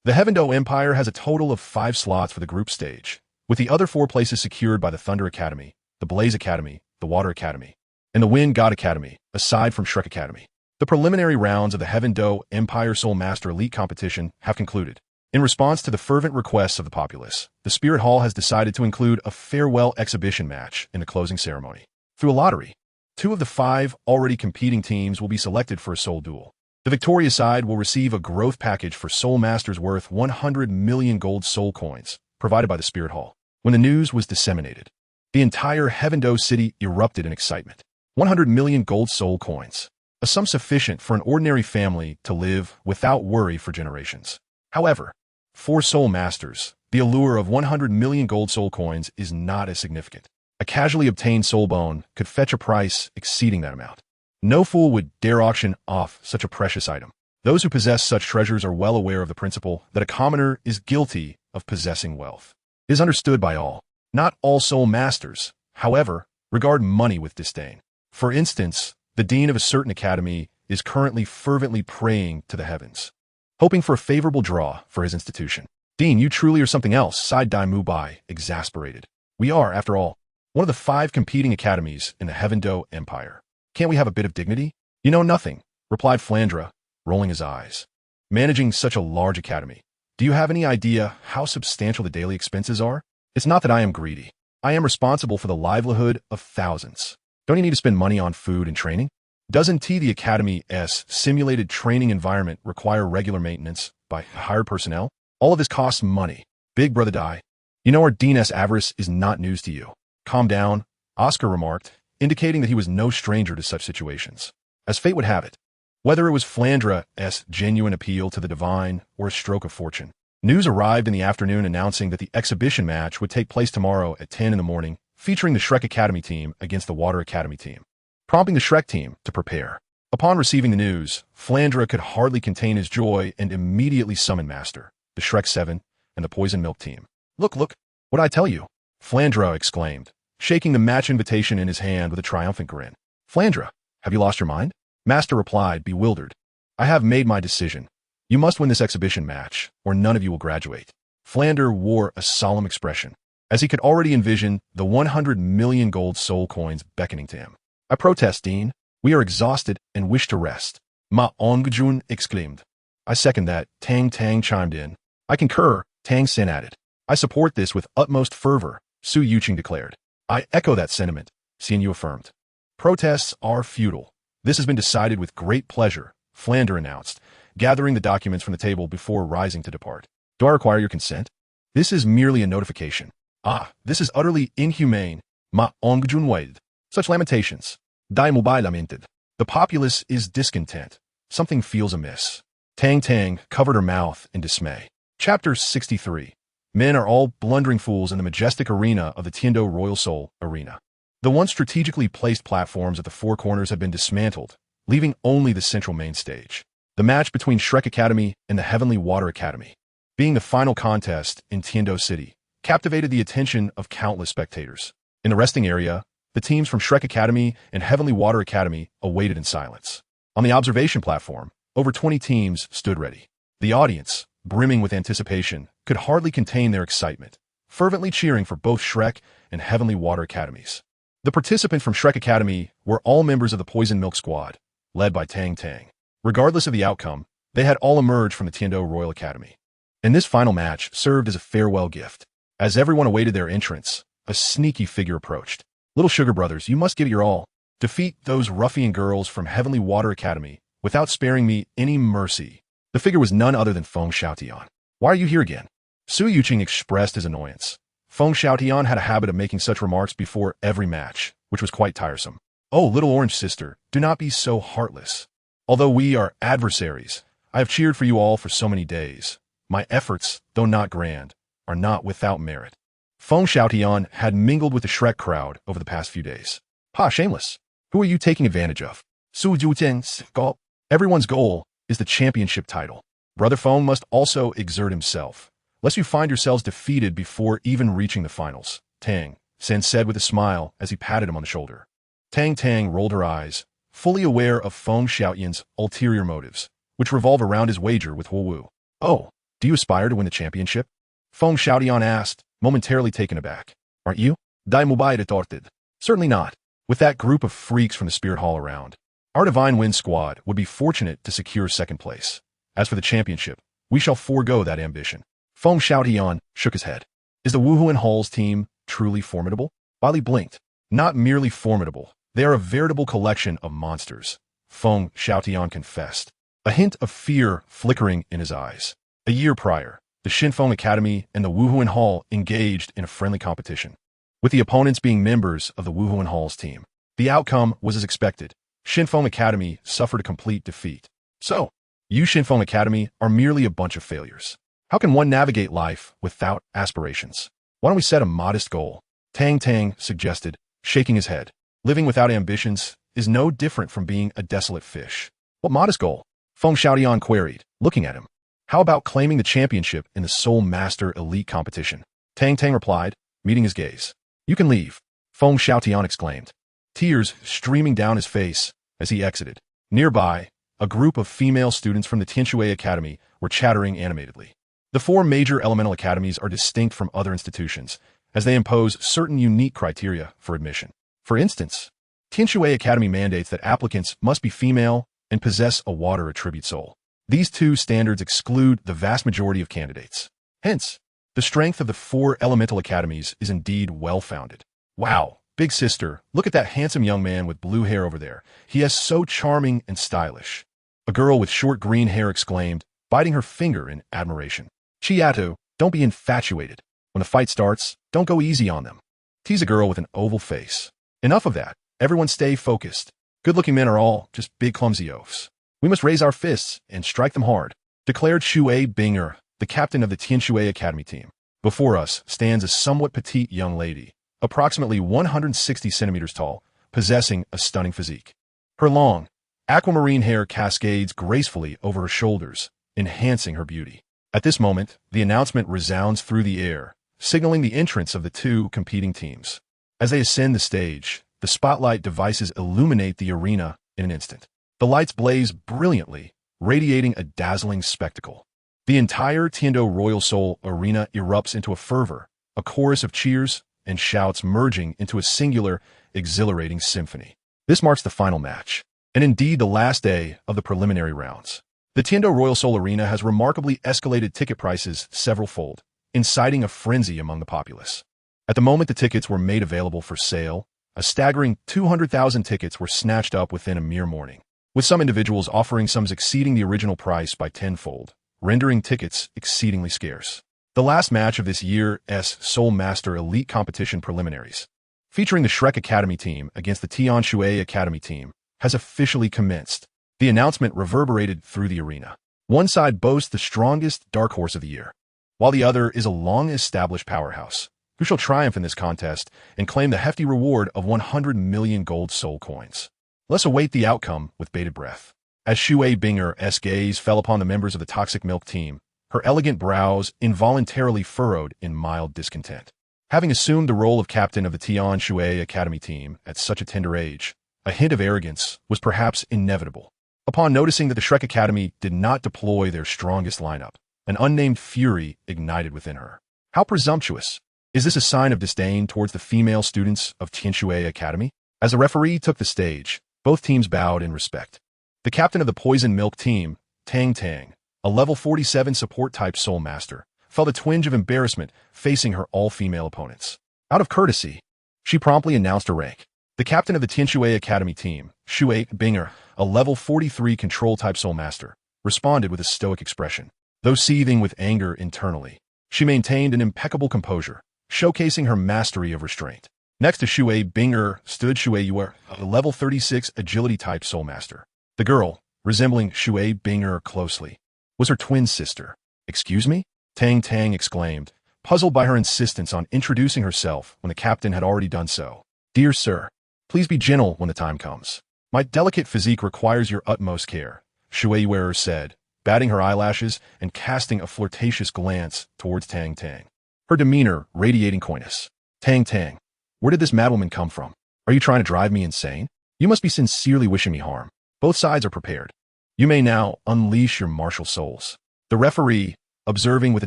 The Heavendo Empire has a total of 5 slots for the group stage, with the other 4 places secured by the Thunder Academy, the Blaze Academy, the Water Academy, and the Wind God Academy, aside from Shrek Academy. The preliminary rounds of the Heavendo Empire Soul Master Elite competition have concluded. In response to the fervent requests of the populace, the Spirit Hall has decided to include a farewell exhibition match in the closing ceremony. Through a lottery, 2 of the 5 already competing teams will be selected for a soul duel. The victorious side will receive a growth package for Soul Masters worth 100 million gold soul coins, provided by the Spirit Hall. When the news was disseminated, the entire Heavendo city erupted in excitement. 100 million gold soul coins, a sum sufficient for an ordinary family to live without worry for generations. However, for Soul Masters, the allure of 100 million gold soul coins is not as significant. A casually obtained soul bone could fetch a price exceeding that amount. No fool would dare auction off such a precious item. Those who possess such treasures are well aware of the principle that a commoner is guilty of possessing wealth. It is understood by all. Not all soul masters, however, regard money with disdain. For instance, the dean of a certain academy is currently fervently praying to the heavens, hoping for a favorable draw for his institution. Dean, you truly are something else, sighed Dai Mubai, exasperated. We are, after all, one of the 5 competing academies in the Heavendo Empire. Can't we have a bit of dignity? You know nothing, replied Flandra, rolling his eyes. Managing such a large academy, do you have any idea how substantial the daily expenses are? It's not that I am greedy. I am responsible for the livelihood of thousands. Don't you need to spend money on food and training? Doesn't the Academy's simulated training environment require regular maintenance by hired personnel? All of this costs money. Big brother Dai. You know our Dean's avarice is not news to you. Calm down, Oscar remarked, indicating that he was no stranger to such situations. As fate would have it, whether it was Flandra's genuine appeal to the divine or a stroke of fortune, news arrived in the afternoon announcing that the exhibition match would take place tomorrow at 10 in the morning, featuring the Shrek Academy team against the Water Academy team, prompting the Shrek team to prepare. Upon receiving the news, Flandra could hardly contain his joy and immediately summoned Master, the Shrek 7, and the Poison Milk team. Look, what'd I tell you? Flandra exclaimed, shaking the match invitation in his hand with a triumphant grin. Flandra, have you lost your mind? Master replied, bewildered. I have made my decision. You must win this exhibition match, or none of you will graduate. Flandra wore a solemn expression, as he could already envision the 100 million gold soul coins beckoning to him. I protest, Dean. We are exhausted and wish to rest. Ma Ongjun exclaimed. I second that, Tang Tang chimed in. I concur, Tang San added. I support this with utmost fervor, Su Yuqing declared. I echo that sentiment, Xian Yu affirmed. Protests are futile. This has been decided with great pleasure, Flandra announced, gathering the documents from the table before rising to depart. Do I require your consent? This is merely a notification. Ah, this is utterly inhumane, Ma Ongjun wailed. Such lamentations. Dai Mubai lamented. The populace is discontent. Something feels amiss. Tang Tang covered her mouth in dismay. Chapter 63. Men are all blundering fools in the majestic arena of the Tiando Royal Soul Arena. The once strategically placed platforms at the 4 corners have been dismantled, leaving only the central main stage. The match between Shrek Academy and the Heavenly Water Academy, being the final contest in Tiando City, captivated the attention of countless spectators. In the resting area, the teams from Shrek Academy and Heavenly Water Academy awaited in silence. On the observation platform, over 20 teams stood ready. The audience, brimming with anticipation, could hardly contain their excitement, fervently cheering for both Shrek and Heavenly Water Academies. The participants from Shrek Academy were all members of the Poison Milk Squad, led by Tang Tang. Regardless of the outcome, they had all emerged from the Tiando Royal Academy. And this final match served as a farewell gift. As everyone awaited their entrance, a sneaky figure approached. Little Sugar Brothers, you must give it your all. Defeat those ruffian girls from Heavenly Water Academy without sparing me any mercy. The figure was none other than Feng Xiaotian. Why are you here again? Su Yuqing expressed his annoyance. Feng Xiaotian had a habit of making such remarks before every match, which was quite tiresome. Oh, little orange sister, do not be so heartless. Although we are adversaries, I have cheered for you all for so many days. My efforts, though not grand, are not without merit. Feng Xiaotian had mingled with the Shrek crowd over the past few days. Ha, shameless. Who are you taking advantage of? Xuantian Skill. Everyone's goal is the championship title. Brother Feng must also exert himself, lest you find yourselves defeated before even reaching the finals, Tang San said with a smile as he patted him on the shoulder. Tang Tang rolled her eyes, fully aware of Feng Xiaotian's ulterior motives, which revolve around his wager with Huowu. Oh, Do you aspire to win the championship? Feng Xiaotian asked, momentarily taken aback. Aren't you? Dai Mubai retorted. Certainly not. With that group of freaks from the Spirit Hall around, our Divine Wind squad would be fortunate to secure second place. As for the championship, we shall forego that ambition. Feng Xiaotian shook his head. Is the Wuhuan Hall's team truly formidable? Bali blinked. Not merely formidable, they are a veritable collection of monsters, Feng Xiaotian confessed, a hint of fear flickering in his eyes. A year prior, the Xinfeng Academy and the Wuhuan Hall engaged in a friendly competition, with the opponents being members of the Wuhuan Hall's team. The outcome was as expected. Xinfeng Academy suffered a complete defeat. So, you Xinfeng Academy are merely a bunch of failures. How can one navigate life without aspirations? Why don't we set a modest goal? Tang Tang suggested, shaking his head. Living without ambitions is no different from being a desolate fish. What modest goal? Feng Xiaotian queried, looking at him. How about claiming the championship in the Soul Master Elite competition? Tang Tang replied, meeting his gaze. You can leave, Feng Xiaotian exclaimed, tears streaming down his face as he exited. Nearby, a group of female students from the Tianshui Academy were chattering animatedly. The four major elemental academies are distinct from other institutions, as they impose certain unique criteria for admission. For instance, Tianshui Academy mandates that applicants must be female and possess a water attribute soul. These two standards exclude the vast majority of candidates. Hence, the strength of the four elemental academies is indeed well-founded. Wow, big sister, look at that handsome young man with blue hair over there. He is so charming and stylish. A girl with short green hair exclaimed, biting her finger in admiration. Chiato, don't be infatuated. When the fight starts, don't go easy on them. Tease a girl with an oval face. Enough of that. Everyone stay focused. Good-looking men are all just big clumsy oafs. We must raise our fists and strike them hard, declared Xue Binger, the captain of the Tianshui Academy team. Before us stands a somewhat petite young lady, approximately 160 centimeters tall, possessing a stunning physique. Her long, aquamarine hair cascades gracefully over her shoulders, enhancing her beauty. At this moment, the announcement resounds through the air, signaling the entrance of the two competing teams. As they ascend the stage, the spotlight devices illuminate the arena in an instant. The lights blaze brilliantly, radiating a dazzling spectacle. The entire Tiando Royal Soul arena erupts into a fervor, a chorus of cheers and shouts merging into a singular, exhilarating symphony. This marks the final match, and indeed the last day of the preliminary rounds. The Tiando Royal Soul Arena has remarkably escalated ticket prices several-fold, inciting a frenzy among the populace. At the moment the tickets were made available for sale, a staggering 200,000 tickets were snatched up within a mere morning, with some individuals offering sums exceeding the original price by tenfold, rendering tickets exceedingly scarce. The last match of this year's Soul Master Elite Competition preliminaries, featuring the Shrek Academy team against the Tianshui Academy team, has officially commenced. The announcement reverberated through the arena. One side boasts the strongest dark horse of the year, while the other is a long-established powerhouse, who shall triumph in this contest and claim the hefty reward of 100 million gold soul coins. Let's await the outcome with bated breath. As Xue Binger's gaze fell upon the members of the Toxic Milk team, her elegant brows involuntarily furrowed in mild discontent. Having assumed the role of captain of the Tianshui Academy team at such a tender age, a hint of arrogance was perhaps inevitable. Upon noticing that the Shrek Academy did not deploy their strongest lineup, an unnamed fury ignited within her. How presumptuous! Is this a sign of disdain towards the female students of Tianshui Academy? As the referee took the stage, both teams bowed in respect. The captain of the Poison Milk team, Tang Tang, a level 47 support-type soul master, felt a twinge of embarrassment facing her all-female opponents. Out of courtesy, she promptly announced her rank. The captain of the Tianshui Academy team, Xue Binger, a level 43 control-type soul master, responded with a stoic expression. Though seething with anger internally, she maintained an impeccable composure, showcasing her mastery of restraint. Next to Xue Binger stood Xue Yue, a level 36 agility-type soul master. The girl, resembling Xue Binger closely, was her twin sister. Excuse me? Tang Tang exclaimed, puzzled by her insistence on introducing herself when the captain had already done so. Dear sir, please be gentle when the time comes. My delicate physique requires your utmost care, Xue Yue said, batting her eyelashes and casting a flirtatious glance towards Tang Tang, her demeanor radiating coyness. Tang Tang, where did this madwoman come from? Are you trying to drive me insane? You must be sincerely wishing me harm. Both sides are prepared. You may now unleash your martial souls. The referee, observing with a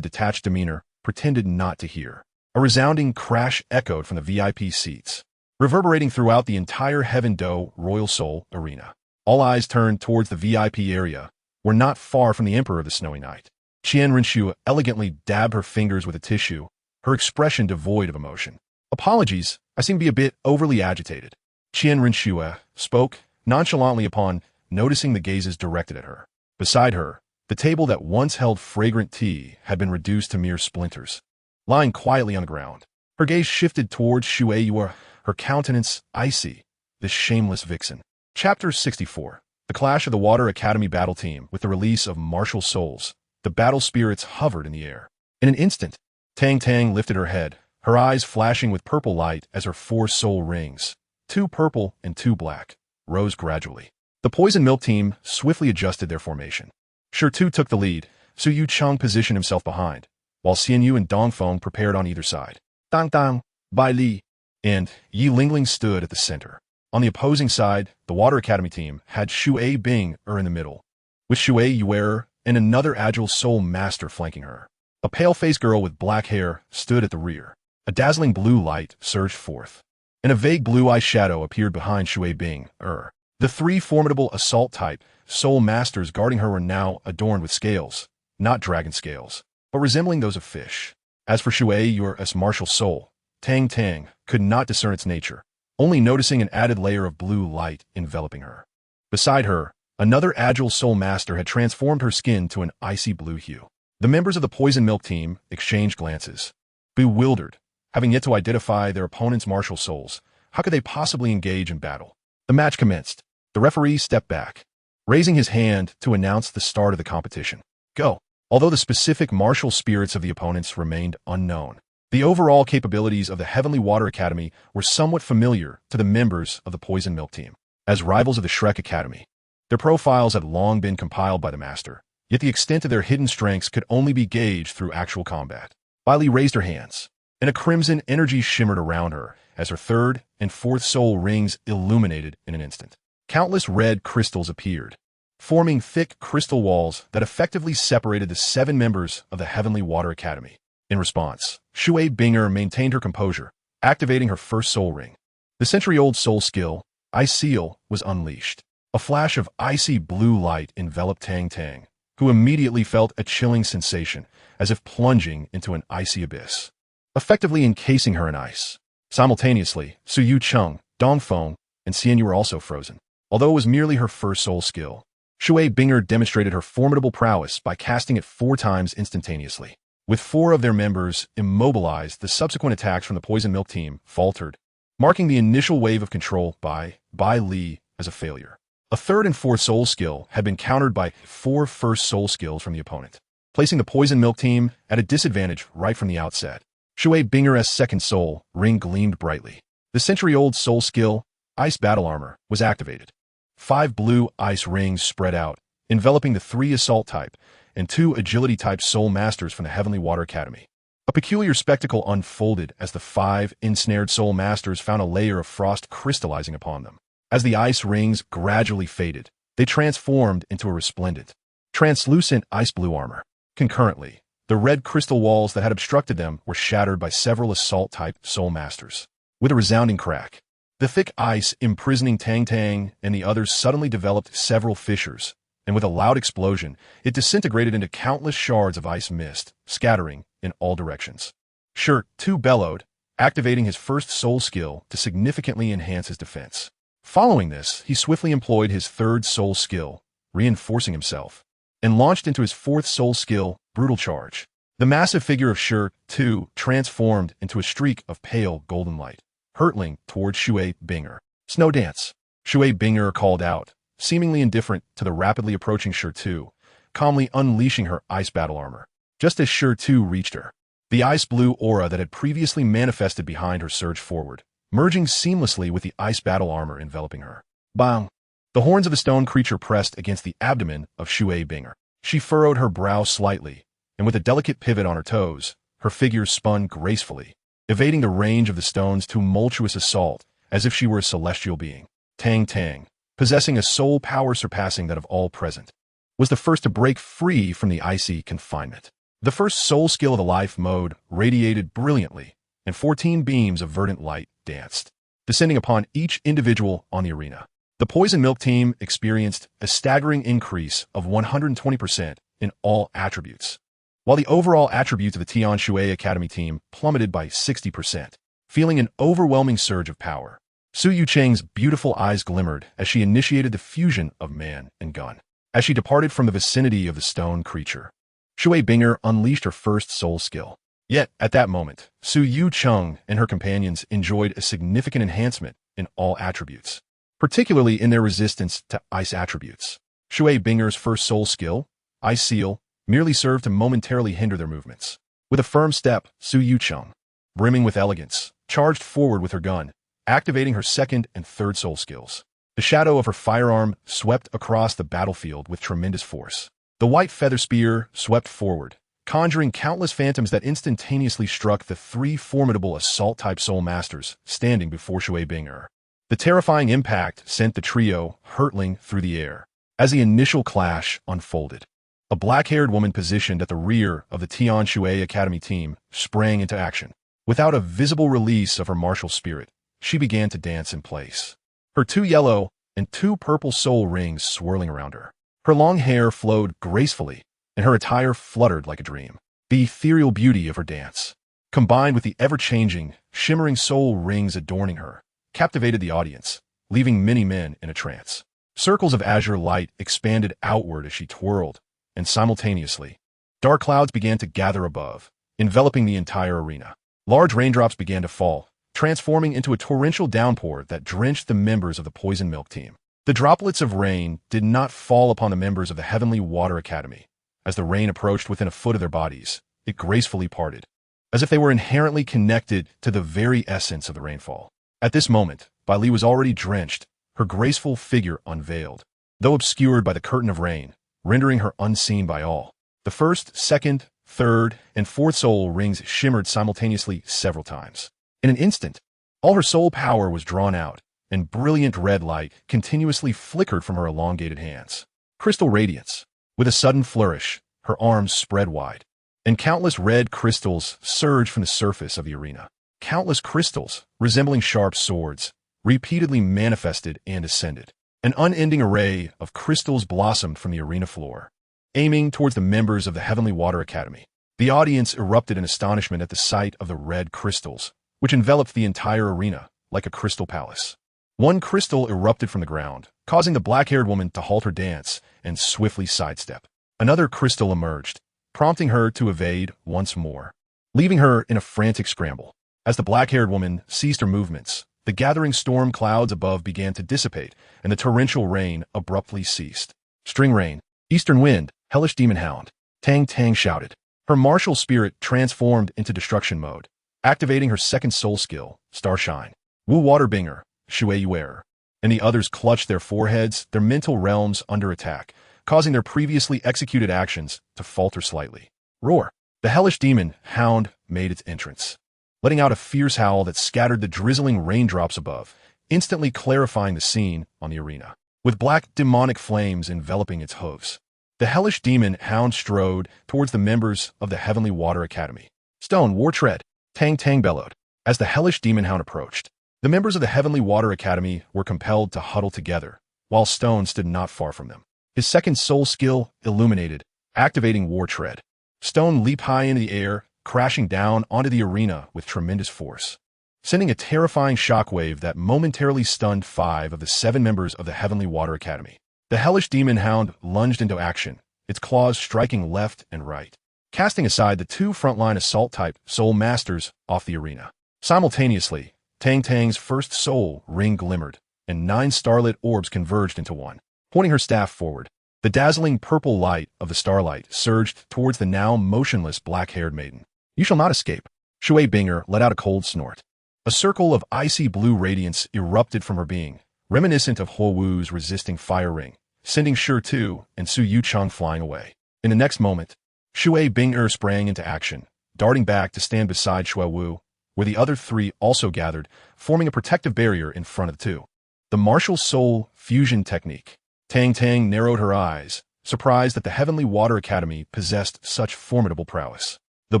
detached demeanor, pretended not to hear. A resounding crash echoed from the VIP seats, reverberating throughout the entire Heaven Do Royal Soul arena. All eyes turned towards the VIP area, where not far from the Emperor of the Snowy Night, Qian Rinxue elegantly dabbed her fingers with a tissue, her expression devoid of emotion. Apologies, I seem to be a bit overly agitated. Qian Rinxue spoke nonchalantly upon noticing the gazes directed at her. Beside her, the table that once held fragrant tea had been reduced to mere splinters. Lying quietly on the ground, her gaze shifted towards Xue Yue, her countenance icy, this shameless vixen. Chapter 64. The Clash of the Water Academy Battle Team. With the release of martial souls, the battle spirits hovered in the air. In an instant, Tang Tang lifted her head, her eyes flashing with purple light as her 4 soul rings, 2 purple and 2 black, rose gradually. The Poison Milk Team swiftly adjusted their formation. Shi Tu took the lead, Su Yu Cheng positioned himself behind, while Xian Yu and Dongfeng prepared on either side. Tang Tang, Bai Li, and Yi Lingling stood at the center. On the opposing side, the Water Academy team had Xue Bing in the middle, with Xue Yue and another agile soul master flanking her. A pale-faced girl with black hair stood at the rear. A dazzling blue light surged forth, and a vague blue-eye shadow appeared behind Xue Bing. The 3 formidable assault-type soul masters guarding her were now adorned with scales, not dragon scales, but resembling those of fish. As for Xue Yue's martial soul, Tang Tang could not discern its nature, only noticing an added layer of blue light enveloping her. Beside her, another agile soul master had transformed her skin to an icy blue hue. The members of the Poison Milk Team exchanged glances. Bewildered, having yet to identify their opponent's martial souls, how could they possibly engage in battle? The match commenced. The referee stepped back, raising his hand to announce the start of the competition. Go. Although the specific martial spirits of the opponents remained unknown, the overall capabilities of the Heavenly Water Academy were somewhat familiar to the members of the Poison Milk Team. As rivals of the Shrek Academy, their profiles had long been compiled by the Master, yet the extent of their hidden strengths could only be gauged through actual combat. Bai Li raised her hands, and a crimson energy shimmered around her as her 3rd and 4th soul rings illuminated in an instant. Countless red crystals appeared, forming thick crystal walls that effectively separated the 7 members of the Heavenly Water Academy. In response, Xue Binger maintained her composure, activating her 1st soul ring. The century-old soul skill, Ice Seal, was unleashed. A flash of icy blue light enveloped Tang Tang, who immediately felt a chilling sensation, as if plunging into an icy abyss, effectively encasing her in ice. Simultaneously, Su Yu Cheng, Dongfeng, and Xian Yu were also frozen. Although it was merely her 1st soul skill, Xue Binger demonstrated her formidable prowess by casting it 4 times instantaneously. With 4 of their members immobilized, the subsequent attacks from the Poison Milk Team faltered, marking the initial wave of control by Bai Li as a failure. A 3rd and 4th soul skill had been countered by 4 first soul skills from the opponent, placing the Poison Milk Team at a disadvantage right from the outset. Xue Binger's 2nd soul ring gleamed brightly. The century-old soul skill, Ice Battle Armor, was activated. 5 blue ice rings spread out, enveloping the 3 assault type and 2 agility type soul masters from the Heavenly Water Academy. A peculiar spectacle unfolded as the 5 ensnared soul masters found a layer of frost crystallizing upon them. As the ice rings gradually faded, they transformed into a resplendent, translucent ice blue armor. Concurrently, the red crystal walls that had obstructed them were shattered by several assault-type soul masters. With a resounding crack, the thick ice imprisoning Tang Tang and the others suddenly developed several fissures, and with a loud explosion, it disintegrated into countless shards of ice mist, scattering in all directions. Shi Tu bellowed, activating his 1st soul skill to significantly enhance his defense. Following this, he swiftly employed his 3rd soul skill, reinforcing himself, and launched into his 4th soul skill, Brutal Charge. The massive figure of Shi Tu transformed into a streak of pale golden light, hurtling towards Xue Binger. Snow Dance. Xue Binger called out, seemingly indifferent to the rapidly approaching Shi Tu, calmly unleashing her ice battle armor. Just as Shi Tu reached her, the ice blue aura that had previously manifested behind her surged forward, merging seamlessly with the ice battle armor enveloping her. Bang! The horns of the stone creature pressed against the abdomen of Xue Binger. She furrowed her brow slightly, and with a delicate pivot on her toes, her figure spun gracefully, evading the range of the stone's tumultuous assault as if she were a celestial being. Tang Tang, possessing a soul power surpassing that of all present, was the first to break free from the icy confinement. The first soul skill of the life mode radiated brilliantly, and 14 beams of verdant light danced, descending upon each individual on the arena. The Poison Milk team experienced a staggering increase of 120% in all attributes, while the overall attributes of the Tian Shui Academy team plummeted by 60%, feeling an overwhelming surge of power. Su Yucheng's beautiful eyes glimmered as she initiated the fusion of man and gun. As she departed from the vicinity of the stone creature, Shui Binger unleashed her first soul skill. Yet, at that moment, Su Yucheng and her companions enjoyed a significant enhancement in all attributes, particularly in their resistance to ice attributes. Shui Binger's first soul skill, Ice Seal, merely served to momentarily hinder their movements. With a firm step, Su Yucheng, brimming with elegance, charged forward with her gun, activating her second and third soul skills. The shadow of her firearm swept across the battlefield with tremendous force. The white feather spear swept forward, conjuring countless phantoms that instantaneously struck the three formidable assault-type soul masters standing before Shui Binger. The terrifying impact sent the trio hurtling through the air. As the initial clash unfolded, a black-haired woman positioned at the rear of the Tian Shui Academy team sprang into action. Without a visible release of her martial spirit, she began to dance in place, her 2 yellow and 2 purple soul rings swirling around her. Her long hair flowed gracefully, and her attire fluttered like a dream. The ethereal beauty of her dance, combined with the ever-changing, shimmering soul rings adorning her, captivated the audience, leaving many men in a trance. Circles of azure light expanded outward as she twirled, and simultaneously, dark clouds began to gather above, enveloping the entire arena. Large raindrops began to fall, transforming into a torrential downpour that drenched the members of the Poison Milk team. The droplets of rain did not fall upon the members of the Heavenly Water Academy. As the rain approached within a foot of their bodies, it gracefully parted, as if they were inherently connected to the very essence of the rainfall. At this moment, Bai Li was already drenched, her graceful figure unveiled, though obscured by the curtain of rain, rendering her unseen by all. The first, second, third, and fourth soul rings shimmered simultaneously several times. In an instant, all her soul power was drawn out, and brilliant red light continuously flickered from her elongated hands. Crystal radiance. With a sudden flourish, her arms spread wide, and countless red crystals surged from the surface of the arena. Countless crystals, resembling sharp swords, repeatedly manifested and ascended. An unending array of crystals blossomed from the arena floor, aiming towards the members of the Heavenly Water Academy. The audience erupted in astonishment at the sight of the red crystals, which enveloped the entire arena like a crystal palace. One crystal erupted from the ground, causing the black-haired woman to halt her dance and swiftly sidestep. Another crystal emerged, prompting her to evade once more, leaving her in a frantic scramble. As the black-haired woman ceased her movements, the gathering storm clouds above began to dissipate, and the torrential rain abruptly ceased. String Rain, Eastern Wind, Hellish Demon Hound, Tang Tang shouted. Her martial spirit transformed into destruction mode, activating her second soul skill, Starshine. Wu Waterbinger, Shui Yuer, and the others clutched their foreheads, their mental realms under attack, causing their previously executed actions to falter slightly. Roar! The hellish demon hound made its entrance, letting out a fierce howl that scattered the drizzling raindrops above, instantly clarifying the scene on the arena. With black demonic flames enveloping its hooves, the hellish demon hound strode towards the members of the Heavenly Water Academy. Stone, War Tread! Tang Tang bellowed. As the hellish demon hound approached, the members of the Heavenly Water Academy were compelled to huddle together, while Stone stood not far from them. His second soul skill illuminated, activating War Tread. Stone leaped high into the air, crashing down onto the arena with tremendous force, sending a terrifying shockwave that momentarily stunned 5 of the 7 members of the Heavenly Water Academy. The hellish demon hound lunged into action, its claws striking left and right, casting aside the 2 frontline assault-type soul masters off the arena. Simultaneously, Tang Tang's first soul ring glimmered, and 9 starlit orbs converged into one. Pointing her staff forward, the dazzling purple light of the starlight surged towards the now motionless black-haired maiden. You shall not escape. Shui Binger let out a cold snort. A circle of icy blue radiance erupted from her being, reminiscent of Huo Wu's resisting fire ring, sending Shi Tu and Su Yucheng flying away. In the next moment, Shui Binger sprang into action, darting back to stand beside Shui Wu, where the other 3 also gathered, forming a protective barrier in front of the 2. The martial soul fusion technique. Tang Tang narrowed her eyes, surprised that the Heavenly Water Academy possessed such formidable prowess. The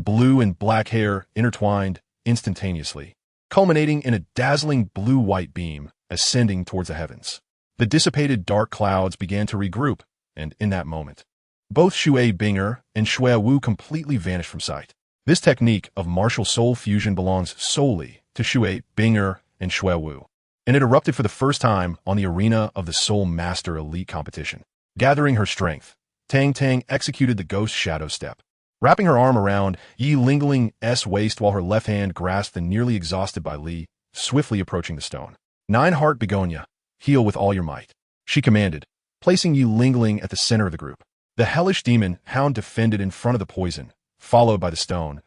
blue and black hair intertwined instantaneously, culminating in a dazzling blue-white beam ascending towards the heavens. The dissipated dark clouds began to regroup, and in that moment, both Xue Binger and Xue Wu completely vanished from sight. This technique of martial soul fusion belongs solely to Xue Binger and Xue Wu, and it erupted for the first time on the arena of the Soul Master Elite competition. Gathering her strength, Tang Tang executed the Ghost Shadow Step, wrapping her arm around Yi Lingling's waist while her left hand grasped the nearly exhausted Bai Li, swiftly approaching the stone. Nine-Heart Begonia, heal with all your might, she commanded, placing Yi Lingling at the center of the group. The hellish demon hound defended in front of the poison, followed by the stone,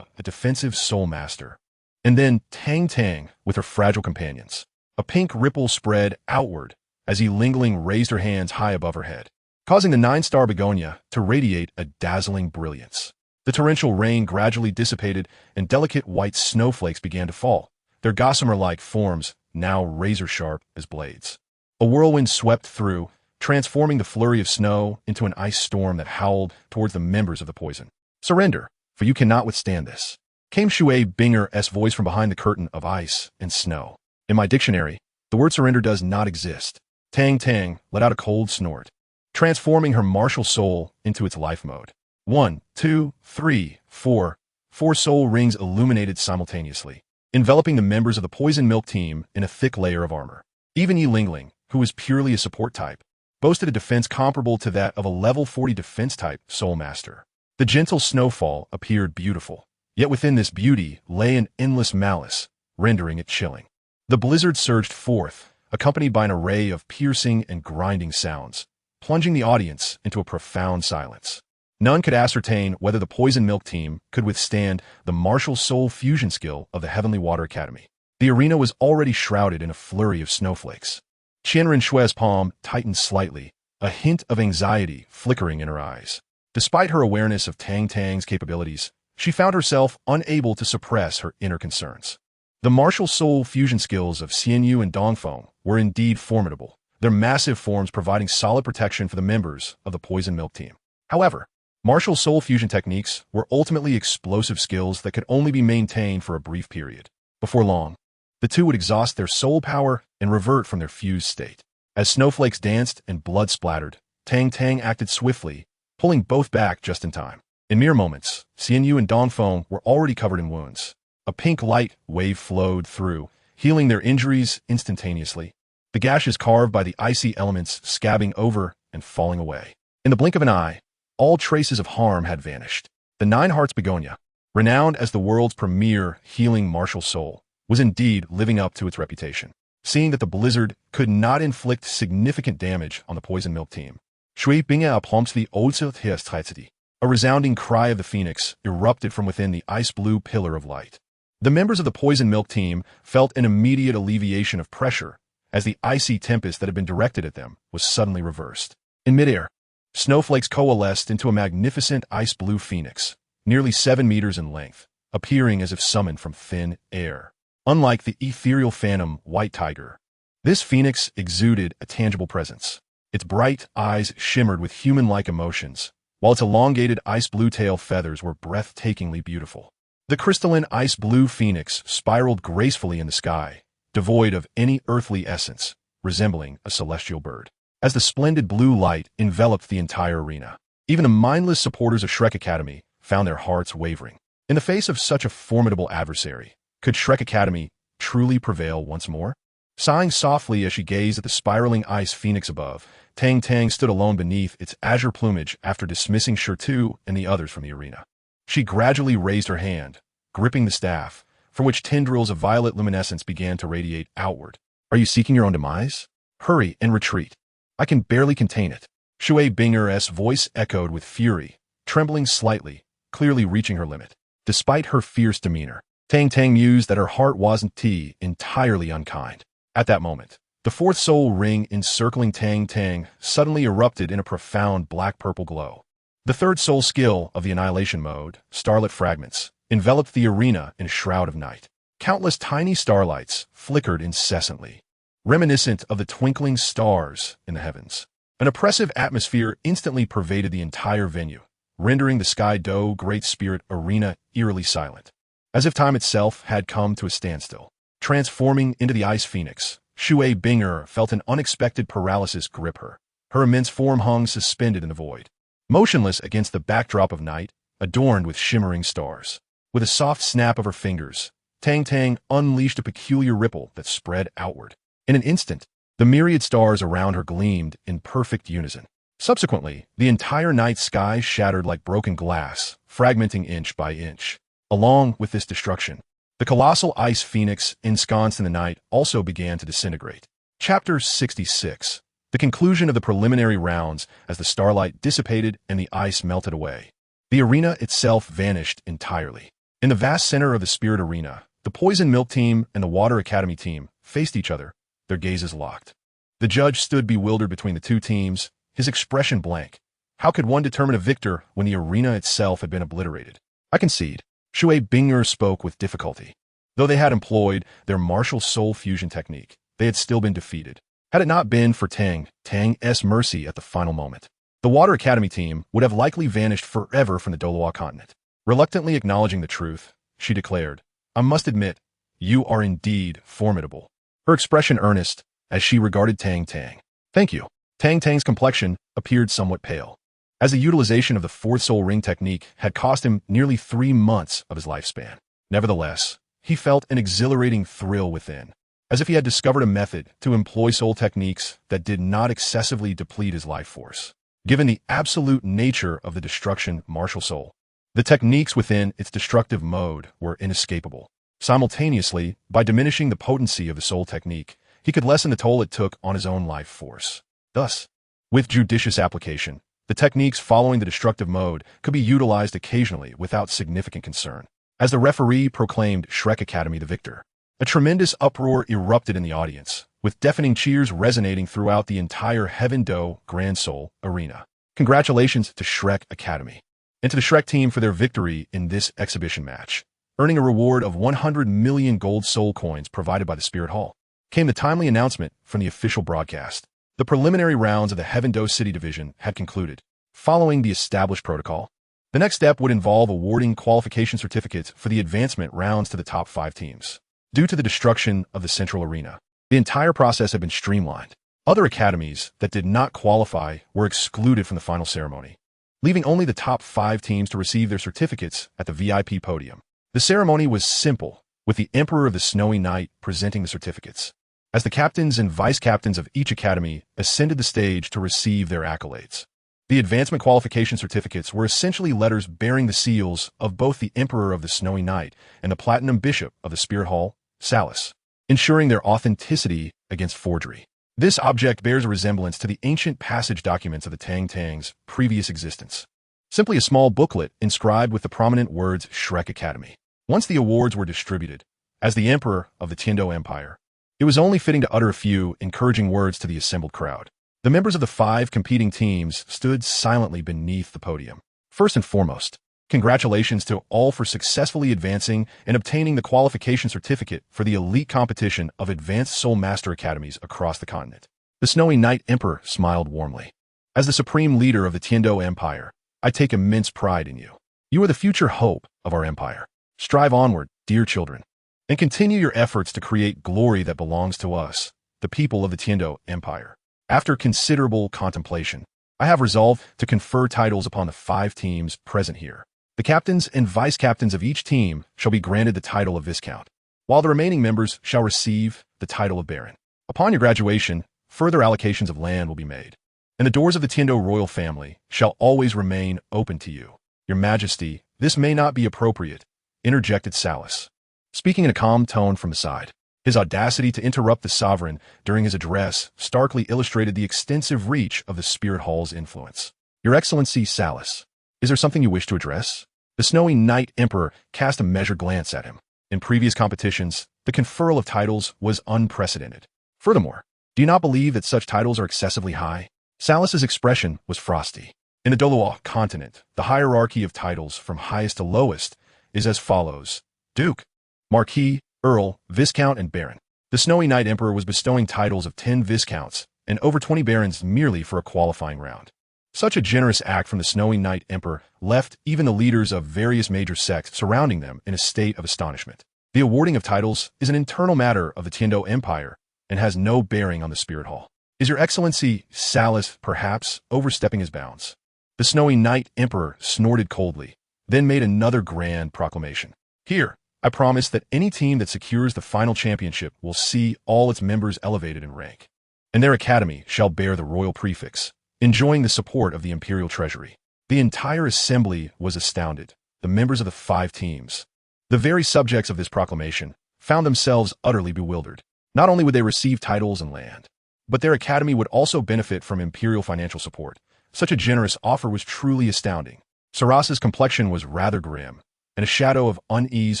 a defensive soul master. And then Tang Tang with her fragile companions. A pink ripple spread outward as Yi Lingling raised her hands high above her head, causing the 9-star begonia to radiate a dazzling brilliance. The torrential rain gradually dissipated and delicate white snowflakes began to fall, their gossamer-like forms now razor-sharp as blades. A whirlwind swept through, transforming the flurry of snow into an ice storm that howled towards the members of the poison. Surrender, for you cannot withstand this, came Xue Binger's voice from behind the curtain of ice and snow. In my dictionary, the word surrender does not exist. Tang Tang let out a cold snort, transforming her martial soul into its life mode. 1, 2, 3, 4. 4 soul rings illuminated simultaneously, enveloping the members of the Poison Milk team in a thick layer of armor. Even Yi Lingling, who was purely a support type, boasted a defense comparable to that of a level 40 defense type soul master. The gentle snowfall appeared beautiful, yet within this beauty lay an endless malice, rendering it chilling. The blizzard surged forth, accompanied by an array of piercing and grinding sounds, plunging the audience into a profound silence. None could ascertain whether the Poison Milk team could withstand the martial soul fusion skill of the Heavenly Water Academy. The arena was already shrouded in a flurry of snowflakes. Qianren Shue's palm tightened slightly, a hint of anxiety flickering in her eyes. Despite her awareness of Tang Tang's capabilities, she found herself unable to suppress her inner concerns. The martial soul fusion skills of Xianyu and Dongfeng were indeed formidable, their massive forms providing solid protection for the members of the Poison Milk team. However, martial soul fusion techniques were ultimately explosive skills that could only be maintained for a brief period. Before long, the two would exhaust their soul power and revert from their fused state. As snowflakes danced and blood splattered, Tang Tang acted swiftly, pulling both back just in time. In mere moments, Xianyu and Dongfeng were already covered in wounds. A pink light wave flowed through, healing their injuries instantaneously, the gashes carved by the icy elements scabbing over and falling away. In the blink of an eye, all traces of harm had vanished. The 9 Hearts Begonia, renowned as the world's premier healing martial soul, was indeed living up to its reputation. Seeing that the blizzard could not inflict significant damage on the Poison Milk team, Xue Binge plumped the Ozelthestraitzity. A resounding cry of the phoenix erupted from within the ice-blue pillar of light. The members of the Poison Milk team felt an immediate alleviation of pressure as the icy tempest that had been directed at them was suddenly reversed. In midair, snowflakes coalesced into a magnificent ice-blue phoenix, nearly 7 meters in length, appearing as if summoned from thin air. Unlike the ethereal phantom White Tiger, this phoenix exuded a tangible presence. Its bright eyes shimmered with human-like emotions, while its elongated ice-blue tail feathers were breathtakingly beautiful. The crystalline ice-blue phoenix spiraled gracefully in the sky, devoid of any earthly essence, resembling a celestial bird. As the splendid blue light enveloped the entire arena, even the mindless supporters of Shrek Academy found their hearts wavering. In the face of such a formidable adversary, could Shrek Academy truly prevail once more? Sighing softly as she gazed at the spiraling ice phoenix above, Tang Tang stood alone beneath its azure plumage after dismissing Shirtu and the others from the arena. She gradually raised her hand, gripping the staff, from which tendrils of violet luminescence began to radiate outward. Are you seeking your own demise? Hurry and retreat. I can barely contain it. Xue Binger's voice echoed with fury, trembling slightly, clearly reaching her limit. Despite her fierce demeanor, Tang Tang mused that her heart wasn't entirely unkind. At that moment, the 4th soul ring encircling Tang Tang suddenly erupted in a profound black-purple glow. The 3rd soul skill of the annihilation mode, Starlit Fragments, enveloped the arena in a shroud of night. Countless tiny starlights flickered incessantly, reminiscent of the twinkling stars in the heavens. An oppressive atmosphere instantly pervaded the entire venue, rendering the Sky Do Great Spirit Arena eerily silent. As if time itself had come to a standstill. Transforming into the Ice Phoenix, Shui Binger felt an unexpected paralysis grip her. Her immense form hung suspended in the void. Motionless against the backdrop of night, adorned with shimmering stars. With a soft snap of her fingers, Tang Tang unleashed a peculiar ripple that spread outward. In an instant, the myriad stars around her gleamed in perfect unison. Subsequently, the entire night sky shattered like broken glass, fragmenting inch by inch. Along with this destruction, the colossal ice phoenix ensconced in the night also began to disintegrate. Chapter 66. The conclusion of the preliminary rounds as the starlight dissipated and the ice melted away. The arena itself vanished entirely. In the vast center of the Spirit Arena, the Poison Milk Team and the Water Academy team faced each other, their gazes locked. The judge stood bewildered between the two teams, his expression blank. How could one determine a victor when the arena itself had been obliterated? I concede. Shui Binger spoke with difficulty. Though they had employed their martial soul fusion technique, they had still been defeated. Had it not been for Tang's mercy at the final moment, the Water Academy team would have likely vanished forever from the Douluo continent. Reluctantly acknowledging the truth, she declared, "I must admit, you are indeed formidable." Her expression earnest as she regarded Tang Tang. "Thank you." Tang Tang's complexion appeared somewhat pale, as the utilization of the fourth soul ring technique had cost him nearly 3 months of his lifespan. Nevertheless, he felt an exhilarating thrill within, as if he had discovered a method to employ soul techniques that did not excessively deplete his life force. Given the absolute nature of the destruction martial soul, the techniques within its destructive mode were inescapable. Simultaneously, by diminishing the potency of the soul technique, he could lessen the toll it took on his own life force. Thus, with judicious application, the techniques following the destructive mode could be utilized occasionally without significant concern. As the referee proclaimed Shrek Academy the victor, a tremendous uproar erupted in the audience, with deafening cheers resonating throughout the entire Heaven Do Grand Soul Arena. Congratulations to Shrek Academy and to the Shrek team for their victory in this exhibition match. Earning a reward of 100 million gold soul coins provided by the Spirit Hall, came the timely announcement from the official broadcast. The preliminary rounds of the Heaven Do City Division had concluded. Following the established protocol, the next step would involve awarding qualification certificates for the advancement rounds to the top 5 teams. Due to the destruction of the central arena, the entire process had been streamlined. Other academies that did not qualify were excluded from the final ceremony, leaving only the top 5 teams to receive their certificates at the VIP podium. The ceremony was simple, with the Emperor of the Snowy Night presenting the certificates, as the captains and vice-captains of each academy ascended the stage to receive their accolades. The advancement qualification certificates were essentially letters bearing the seals of both the Emperor of the Snowy Night and the Platinum Bishop of the Spirit Hall, Salus, ensuring their authenticity against forgery. This object bears a resemblance to the ancient passage documents of the Tang Tang's previous existence. Simply a small booklet inscribed with the prominent words Shrek Academy. Once the awards were distributed, as the Emperor of the Tiando Empire, it was only fitting to utter a few encouraging words to the assembled crowd. The members of the 5 competing teams stood silently beneath the podium. First and foremost, congratulations to all for successfully advancing and obtaining the qualification certificate for the elite competition of Advanced Soul Master Academies across the continent. The Snowy Night Emperor smiled warmly. As the supreme leader of the Tiando Empire, I take immense pride in you. You are the future hope of our empire. Strive onward, dear children, and continue your efforts to create glory that belongs to us, the people of the Tiando Empire. After considerable contemplation, I have resolved to confer titles upon the 5 teams present here. The captains and vice-captains of each team shall be granted the title of Viscount, while the remaining members shall receive the title of Baron. Upon your graduation, further allocations of land will be made, and the doors of the Tiando royal family shall always remain open to you. Your Majesty, this may not be appropriate, interjected Salus, speaking in a calm tone from the side. His audacity to interrupt the sovereign during his address starkly illustrated the extensive reach of the Spirit Hall's influence. Your Excellency Salus, is there something you wish to address? The Snowy Night Emperor cast a measured glance at him. In previous competitions, the conferral of titles was unprecedented. Furthermore, do you not believe that such titles are excessively high? Salus's expression was frosty. In the Douluo continent, the hierarchy of titles from highest to lowest is as follows: Duke, Marquis, Earl, Viscount, and Baron. The Snowy Night Emperor was bestowing titles of 10 Viscounts and over 20 barons merely for a qualifying round. Such a generous act from the Snowy Knight Emperor left even the leaders of various major sects surrounding them in a state of astonishment. The awarding of titles is an internal matter of the Tiando Empire and has no bearing on the Spirit Hall. Is Your Excellency Salus perhaps overstepping his bounds? The Snowy Knight Emperor snorted coldly, then made another grand proclamation. Here, I promise that any team that secures the final championship will see all its members elevated in rank, and their academy shall bear the royal prefix, enjoying the support of the imperial treasury. The entire assembly was astounded, the members of the 5 teams. The very subjects of this proclamation found themselves utterly bewildered. Not only would they receive titles and land, but their academy would also benefit from imperial financial support. Such a generous offer was truly astounding. Saras's complexion was rather grim, and a shadow of unease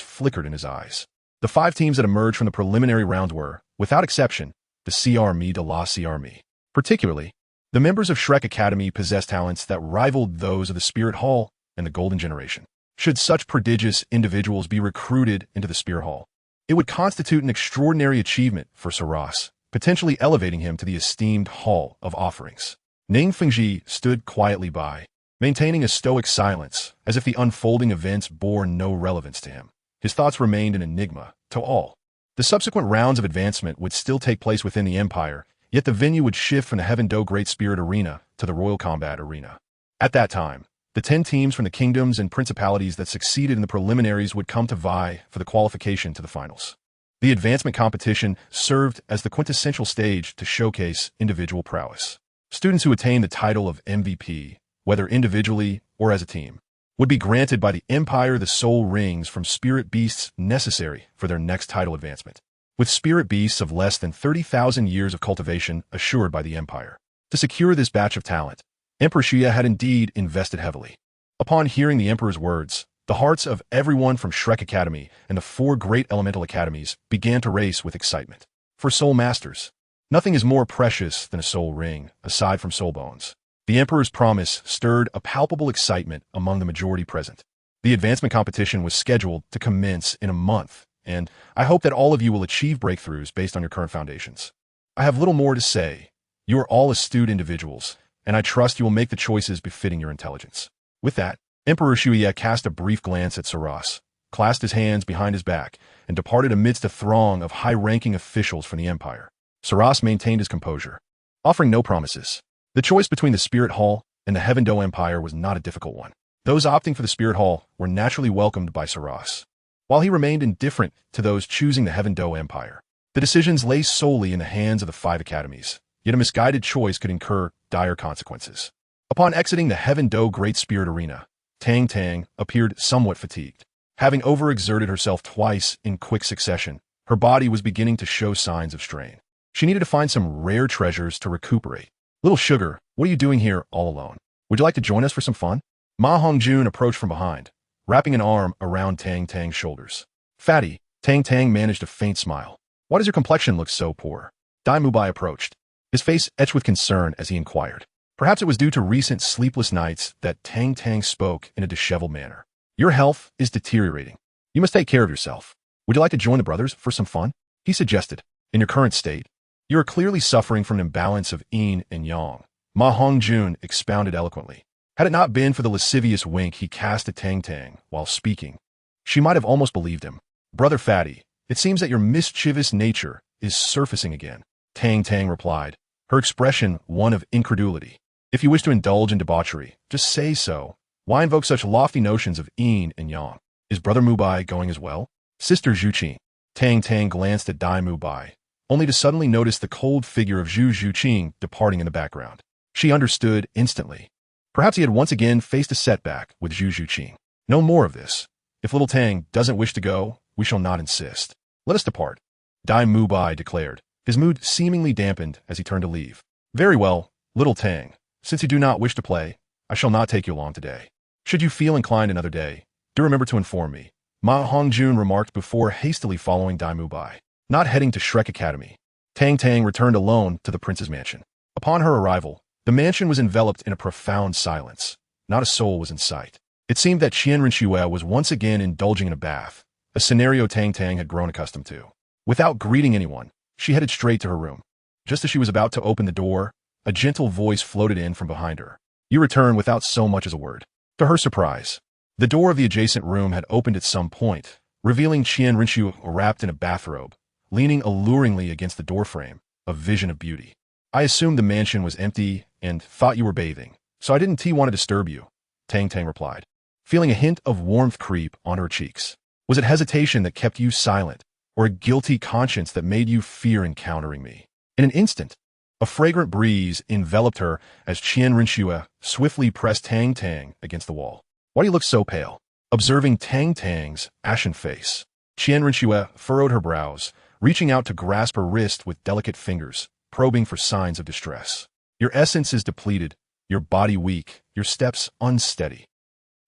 flickered in his eyes. The 5 teams that emerged from the preliminary round were, without exception, the C-Army de la C-Army. Particularly, the members of Shrek Academy possessed talents that rivaled those of the Spirit Hall and the Golden Generation. Should such prodigious individuals be recruited into the Spirit Hall, it would constitute an extraordinary achievement for Saras, potentially elevating him to the esteemed Hall of Offerings. Ning Fengji stood quietly by, maintaining a stoic silence, as if the unfolding events bore no relevance to him. His thoughts remained an enigma to all. The subsequent rounds of advancement would still take place within the Empire, yet the venue would shift from the Heaven Do Great Spirit Arena to the Royal Combat Arena. At that time, the 10 teams from the kingdoms and principalities that succeeded in the preliminaries would come to vie for the qualification to the finals. The advancement competition served as the quintessential stage to showcase individual prowess. Students who attained the title of MVP, whether individually or as a team, would be granted by the Empire the soul rings from spirit beasts necessary for their next title advancement, with spirit beasts of less than 30,000 years of cultivation assured by the Empire. To secure this batch of talent, Emperor Xia had indeed invested heavily. Upon hearing the Emperor's words, the hearts of everyone from Shrek Academy and the 4 great elemental academies began to race with excitement. For soul masters, nothing is more precious than a soul ring, aside from soul bones. The Emperor's promise stirred a palpable excitement among the majority present. The advancement competition was scheduled to commence in a month, and I hope that all of you will achieve breakthroughs based on your current foundations. I have little more to say. You are all astute individuals, and I trust you will make the choices befitting your intelligence. With that, Emperor Shuya cast a brief glance at Saras, clasped his hands behind his back, and departed amidst a throng of high-ranking officials from the Empire. Saras maintained his composure, offering no promises. The choice between the Spirit Hall and the Heaven Do Empire was not a difficult one. Those opting for the Spirit Hall were naturally welcomed by Saras, while he remained indifferent to those choosing the Heaven Do Empire. The decisions lay solely in the hands of the 5 academies, yet a misguided choice could incur dire consequences. Upon exiting the Heaven Do Great Spirit Arena, Tang Tang appeared somewhat fatigued. Having overexerted herself twice in quick succession, her body was beginning to show signs of strain. She needed to find some rare treasures to recuperate. Little Sugar, what are you doing here all alone? Would you like to join us for some fun? Ma Hongjun approached from behind, wrapping an arm around Tang Tang's shoulders. Fatty, Tang Tang managed a faint smile. Why does your complexion look so poor? Dai Mubai approached, his face etched with concern as he inquired. Perhaps it was due to recent sleepless nights that Tang Tang spoke in a disheveled manner. Your health is deteriorating. You must take care of yourself. Would you like to join the brothers for some fun? He suggested. In your current state, you are clearly suffering from an imbalance of yin and yang. Ma Hongjun expounded eloquently. Had it not been for the lascivious wink he cast at Tang Tang while speaking, she might have almost believed him. Brother Fatty, it seems that your mischievous nature is surfacing again. Tang Tang replied, her expression one of incredulity. If you wish to indulge in debauchery, just say so. Why invoke such lofty notions of yin and yang? Is Brother Mubai going as well? Sister Zhuqing. Tang Tang glanced at Dai Mubai, only to suddenly notice the cold figure of Zhu Zhuqing departing in the background. She understood instantly. Perhaps he had once again faced a setback with Zhu Zhuqing. No more of this. If little Tang doesn't wish to go, we shall not insist. Let us depart. Dai Mubai declared, his mood seemingly dampened as he turned to leave. Very well, little Tang. Since you do not wish to play, I shall not take you along today. Should you feel inclined another day, do remember to inform me. Ma Hongjun remarked before hastily following Dai Mubai. Not heading to Shrek Academy, Tang Tang returned alone to the prince's mansion. Upon her arrival, the mansion was enveloped in a profound silence. Not a soul was in sight. It seemed that Qianren Xue was once again indulging in a bath, a scenario Tang Tang had grown accustomed to. Without greeting anyone, she headed straight to her room. Just as she was about to open the door, a gentle voice floated in from behind her. You return without so much as a word. To her surprise, the door of the adjacent room had opened at some point, revealing Qian Rinchu wrapped in a bathrobe, leaning alluringly against the doorframe, a vision of beauty. I assumed the mansion was empty and thought you were bathing, so I didn't want to disturb you, Tang Tang replied, feeling a hint of warmth creep on her cheeks. Was it hesitation that kept you silent, or a guilty conscience that made you fear encountering me? In an instant, a fragrant breeze enveloped her as Qian Rinchu swiftly pressed Tang Tang against the wall. Why do you look so pale? Observing Tang Tang's ashen face, Qian Rinchu furrowed her brows, reaching out to grasp her wrist with delicate fingers, probing for signs of distress. Your essence is depleted, your body weak, your steps unsteady.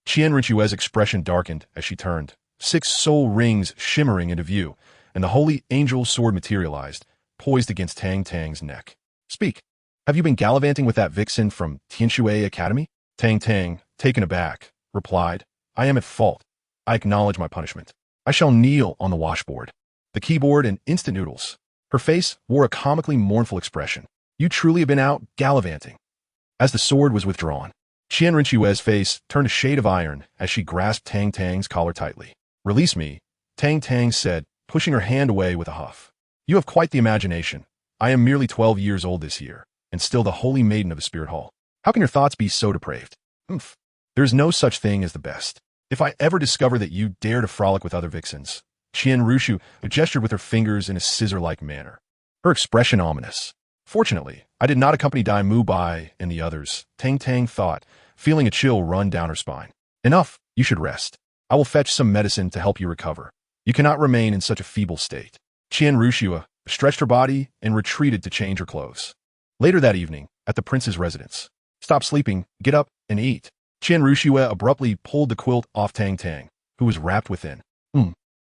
Qian Rinchu's expression darkened as she turned, 6 soul rings shimmering into view, and the holy angel sword materialized, poised against Tang Tang's neck. Speak. Have you been gallivanting with that vixen from Tianshui Academy? Tang Tang, taken aback, replied, I am at fault. I acknowledge my punishment. I shall kneel on the washboard, the keyboard, and instant noodles. Her face wore a comically mournful expression. You truly have been out gallivanting. As the sword was withdrawn, Qian Rinchu's face turned a shade of iron as she grasped Tang Tang's collar tightly. Release me, Tang Tang said, pushing her hand away with a huff. You have quite the imagination. I am merely 12 years old this year, and still the holy maiden of the spirit hall. How can your thoughts be so depraved? Oomph. There is no such thing as the best. If I ever discover that you dare to frolic with other vixens, Qian Rinchu gestured with her fingers in a scissor-like manner, her expression ominous. Fortunately, I did not accompany Dai Mu Bai and the others, Tang Tang thought, feeling a chill run down her spine. Enough, you should rest. I will fetch some medicine to help you recover. You cannot remain in such a feeble state. Qian Rinchu stretched her body and retreated to change her clothes. Later that evening, at the prince's residence. Stop sleeping, get up, and eat. Qian Rinchu abruptly pulled the quilt off Tang Tang, who was wrapped within.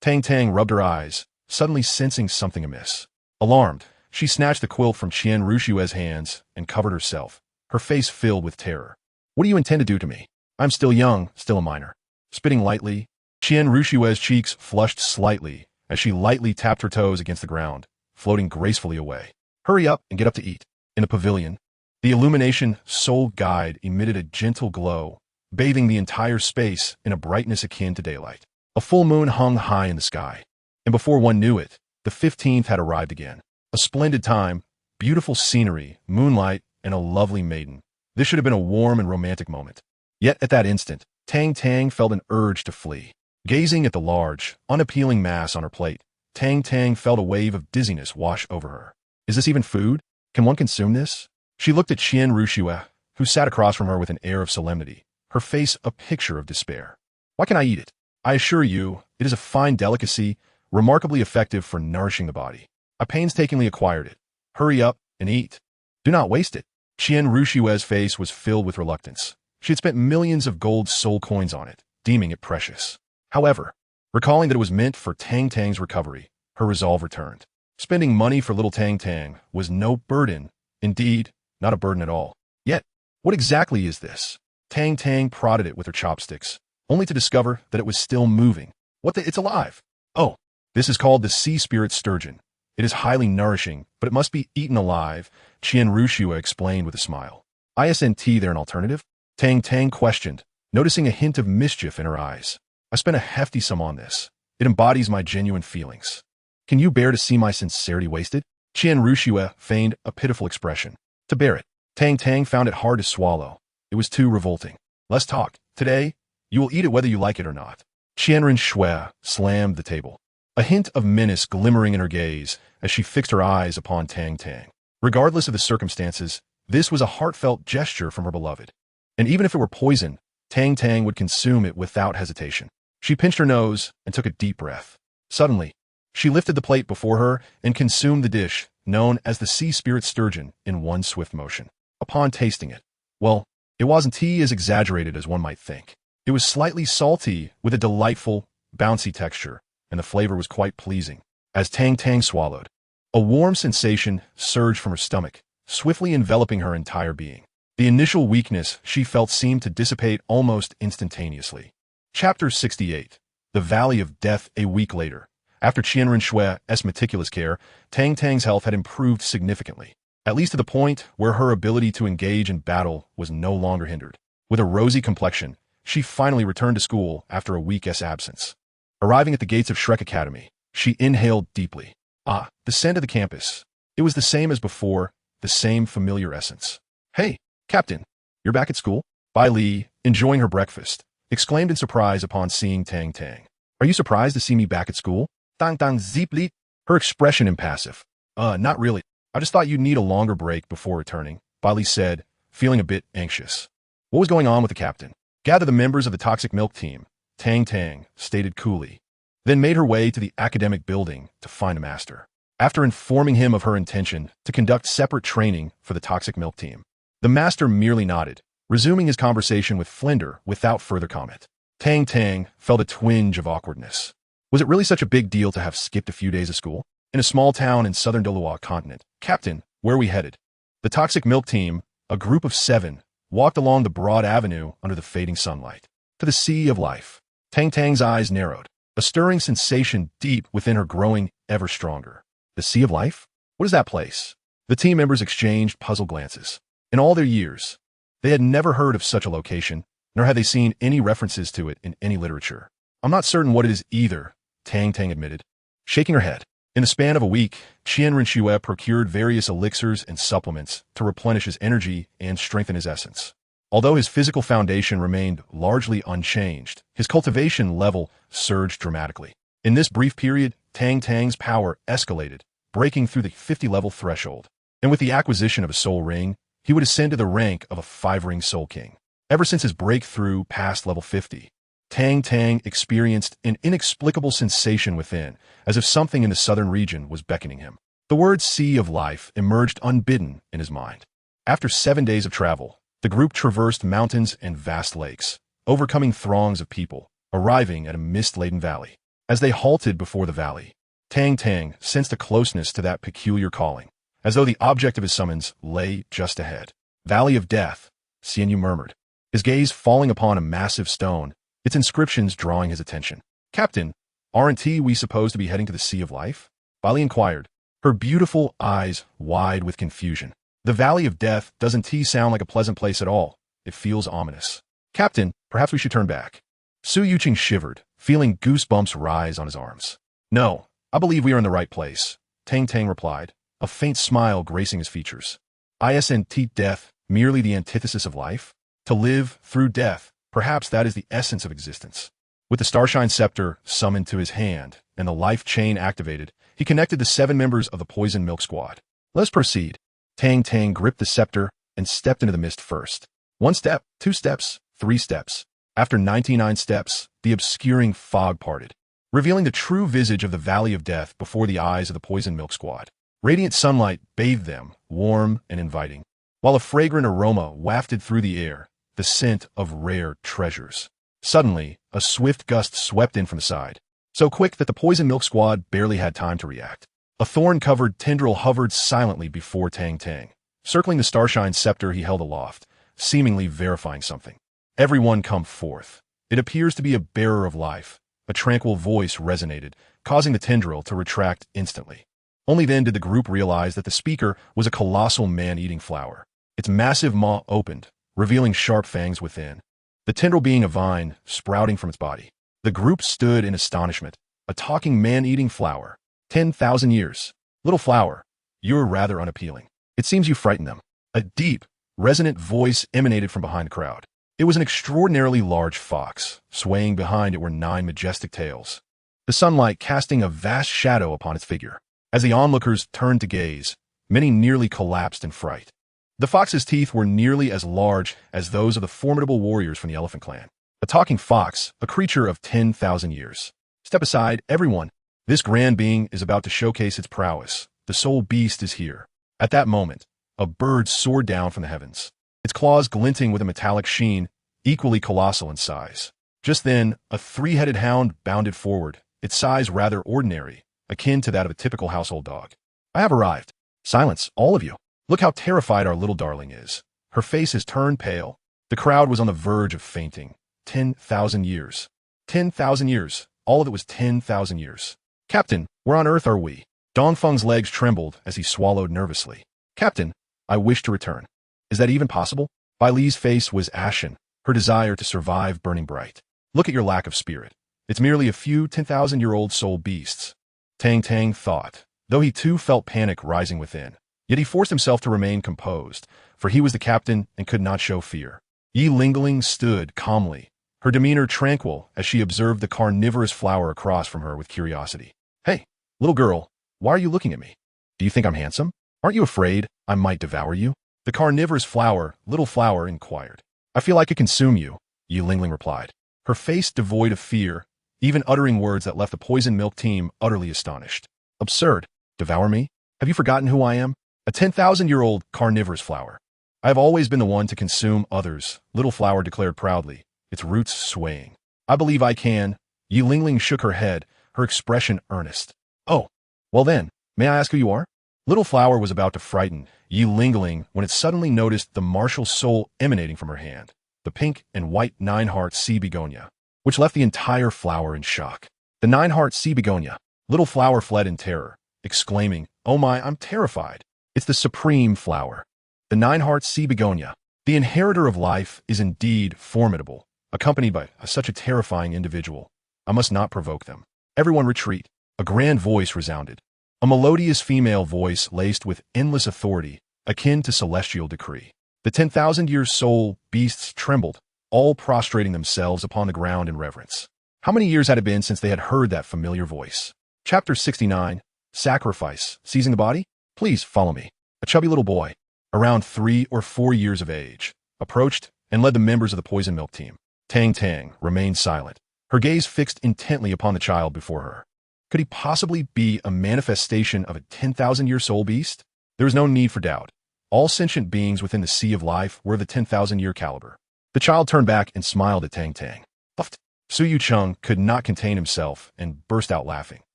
Tang Tang rubbed her eyes, suddenly sensing something amiss. Alarmed, she snatched the quilt from Qian Rinchu's hands and covered herself, her face filled with terror. What do you intend to do to me? I'm still young, still a minor. Spitting lightly, Qian Rinchu's cheeks flushed slightly as she lightly tapped her toes against the ground, floating gracefully away. Hurry up and get up to eat. In the pavilion, the illumination soul guide emitted a gentle glow, bathing the entire space in a brightness akin to daylight. A full moon hung high in the sky, and before one knew it, the 15th had arrived again. A splendid time, beautiful scenery, moonlight, and a lovely maiden. This should have been a warm and romantic moment. Yet at that instant, Tang Tang felt an urge to flee. Gazing at the large, unappealing mass on her plate, Tang Tang felt a wave of dizziness wash over her. Is this even food? Can one consume this? She looked at Qian Rinchu, who sat across from her with an air of solemnity, her face a picture of despair. Why can't I eat it? I assure you, it is a fine delicacy, remarkably effective for nourishing the body. I painstakingly acquired it. Hurry up and eat. Do not waste it. Qian Rinchu's face was filled with reluctance. She had spent millions of gold soul coins on it, deeming it precious. However, recalling that it was meant for Tang Tang's recovery, her resolve returned. Spending money for little Tang Tang was no burden, indeed, not a burden at all. Yet, what exactly is this? Tang Tang prodded it with her chopsticks, only to discover that it was still moving. It's alive. Oh, this is called the sea spirit sturgeon. It is highly nourishing, but it must be eaten alive, Qian Rinchu explained with a smile. Isn't there an alternative? Tang Tang questioned, noticing a hint of mischief in her eyes. I spent a hefty sum on this. It embodies my genuine feelings. Can you bear to see my sincerity wasted? Qian Rinchu feigned a pitiful expression. To bear it. Tang Tang found it hard to swallow. It was too revolting. Let's talk. Today, you will eat it whether you like it or not. Qian Rinchu slammed the table, a hint of menace glimmering in her gaze as she fixed her eyes upon Tang Tang. Regardless of the circumstances, this was a heartfelt gesture from her beloved. And even if it were poison, Tang Tang would consume it without hesitation. She pinched her nose and took a deep breath. Suddenly, she lifted the plate before her and consumed the dish, known as the sea spirit sturgeon, in one swift motion. Upon tasting it, well, it wasn't as exaggerated as one might think. It was slightly salty with a delightful, bouncy texture, and the flavor was quite pleasing. As Tang Tang swallowed, a warm sensation surged from her stomach, swiftly enveloping her entire being. The initial weakness she felt seemed to dissipate almost instantaneously. Chapter 68. The Valley of Death. A week later, After Qianren Shui's meticulous care, Tang Tang's health had improved significantly, at least to the point where her ability to engage in battle was no longer hindered. With a rosy complexion, she finally returned to school after a week's absence. Arriving at the gates of Shrek Academy, she inhaled deeply. The scent of the campus. It was the same as before, the same familiar essence. "Hey, Captain, you're back at school?" Bai Li, enjoying her breakfast, exclaimed in surprise upon seeing Tang Tang. "Are you surprised to see me back at school?" Tang Tang zipped, her expression impassive. Not really. I just thought you'd need a longer break before returning," Bai Li said, feeling a bit anxious. What was going on with the captain? "Gather the members of the toxic milk team," Tang Tang stated coolly, then made her way to the academic building to find a master. After informing him of her intention to conduct separate training for the toxic milk team, the master merely nodded, resuming his conversation with Flinder without further comment. Tang Tang felt a twinge of awkwardness. Was it really such a big deal to have skipped a few days of school? In a small town in southern Douluo continent, "Captain, where are we headed?" The toxic milk team, a group of 7, walked along the broad avenue under the fading sunlight. "To the Sea of Life." Tang Tang's eyes narrowed, a stirring sensation deep within her growing ever stronger. The Sea of Life? What is that place? The team members exchanged puzzled glances. In all their years, they had never heard of such a location, nor had they seen any references to it in any literature. "I'm not certain what it is either," Tang Tang admitted, shaking her head. In the span of a week, Qianren Shui procured various elixirs and supplements to replenish his energy and strengthen his essence. Although his physical foundation remained largely unchanged, his cultivation level surged dramatically. In this brief period, Tang Tang's power escalated, breaking through the 50-level threshold. And with the acquisition of a soul ring, he would ascend to the rank of a 5-ring soul king. Ever since his breakthrough past level 50, Tang Tang experienced an inexplicable sensation within, as if something in the southern region was beckoning him. The word Sea of Life emerged unbidden in his mind. After 7 days of travel, the group traversed mountains and vast lakes, overcoming throngs of people, arriving at a mist-laden valley. As they halted before the valley, Tang Tang sensed a closeness to that peculiar calling, as though the object of his summons lay just ahead. "Valley of Death," Xianyu murmured, his gaze falling upon a massive stone, its inscriptions drawing his attention. "Captain, aren't we supposed to be heading to the Sea of Life?" Bai Li inquired, her beautiful eyes wide with confusion. "The Valley of Death doesn't sound like a pleasant place at all. It feels ominous." "Captain, perhaps we should turn back." Su Yuqing shivered, feeling goosebumps rise on his arms. "No, I believe we are in the right place," Tang Tang replied, a faint smile gracing his features. "Isn't death merely the antithesis of life? To live through death, perhaps that is the essence of existence." With the Starshine Scepter summoned to his hand and the life chain activated, he connected the 7 members of the Poison Milk Squad. "Let's proceed." Tang Tang gripped the scepter and stepped into the mist first. 1 step, 2 steps, 3 steps. After 99 steps, the obscuring fog parted, revealing the true visage of the Valley of Death before the eyes of the Poison Milk Squad. Radiant sunlight bathed them, warm and inviting, while a fragrant aroma wafted through the air, the scent of rare treasures. Suddenly, a swift gust swept in from the side, so quick that the Poison Milk Squad barely had time to react. A thorn-covered tendril hovered silently before Tang Tang, circling the Starshine Scepter he held aloft, seemingly verifying something. "Everyone come forth. It appears to be a bearer of life," a tranquil voice resonated, causing the tendril to retract instantly. Only then did the group realize that the speaker was a colossal man-eating flower. Its massive maw opened, revealing sharp fangs within, the tendril being a vine sprouting from its body. The group stood in astonishment. A talking man-eating flower. 10,000 years. "Little flower, you're rather unappealing. It seems you frighten them." A deep, resonant voice emanated from behind the crowd. It was an extraordinarily large fox. Swaying behind it were 9 majestic tails, the sunlight casting a vast shadow upon its figure. As the onlookers turned to gaze, many nearly collapsed in fright. The fox's teeth were nearly as large as those of the formidable warriors from the Elephant Clan. A talking fox, a creature of 10,000 years. "Step aside, everyone. This grand being is about to showcase its prowess. The soul beast is here." At that moment, a bird soared down from the heavens, its claws glinting with a metallic sheen, equally colossal in size. Just then, a 3-headed hound bounded forward, its size rather ordinary, akin to that of a typical household dog. "I have arrived." "Silence, all of you. Look how terrified our little darling is. Her face has turned pale." The crowd was on the verge of fainting. 10,000 years. 10,000 years. All of it was 10,000 years. Captain, where on earth are we? Dongfeng's legs trembled as he swallowed nervously. Captain, I wish to return. Is that even possible? Bai Li's face was ashen, her desire to survive burning bright. Look at your lack of spirit. It's merely a few 10,000-year-old soul beasts. Tang Tang thought, though he too felt panic rising within. Yet he forced himself to remain composed, for he was the captain and could not show fear. Yi Lingling stood calmly, her demeanor tranquil as she observed the carnivorous flower across from her with curiosity. Hey, little girl, why are you looking at me? Do you think I'm handsome? Aren't you afraid I might devour you? The carnivorous flower, little flower, inquired. I feel I could consume you, Yi Lingling replied, her face devoid of fear, even uttering words that left the poison milk team utterly astonished. Absurd. Devour me? Have you forgotten who I am? A 10,000-year-old carnivorous flower. I have always been the one to consume others, little flower declared proudly, its roots swaying. I believe I can. Yi Lingling shook her head, her expression earnest. Oh, well then, may I ask who you are? Little flower was about to frighten Yi Lingling when it suddenly noticed the martial soul emanating from her hand, the pink and white nine-heart sea begonia, which left the entire flower in shock. The nine-heart sea begonia. Little flower fled in terror, exclaiming, "Oh my, I'm terrified. It's the supreme flower. The nine-heart sea begonia. The inheritor of life is indeed formidable, accompanied by such a terrifying individual. I must not provoke them. Everyone retreat." A grand voice resounded. A melodious female voice laced with endless authority, akin to celestial decree. The 10,000-year soul beasts trembled, all prostrating themselves upon the ground in reverence. How many years had it been since they had heard that familiar voice? Chapter 69, Sacrifice. Seizing the body? Please follow me. A chubby little boy, around 3 or 4 years of age, approached and led the members of the poison milk team. Tang Tang remained silent, her gaze fixed intently upon the child before her. Could he possibly be a manifestation of a 10,000-year soul beast? There was no need for doubt. All sentient beings within the sea of life were of the 10,000-year caliber. The child turned back and smiled at Tang Tang. Puffed. Su Yucheng could not contain himself and burst out laughing,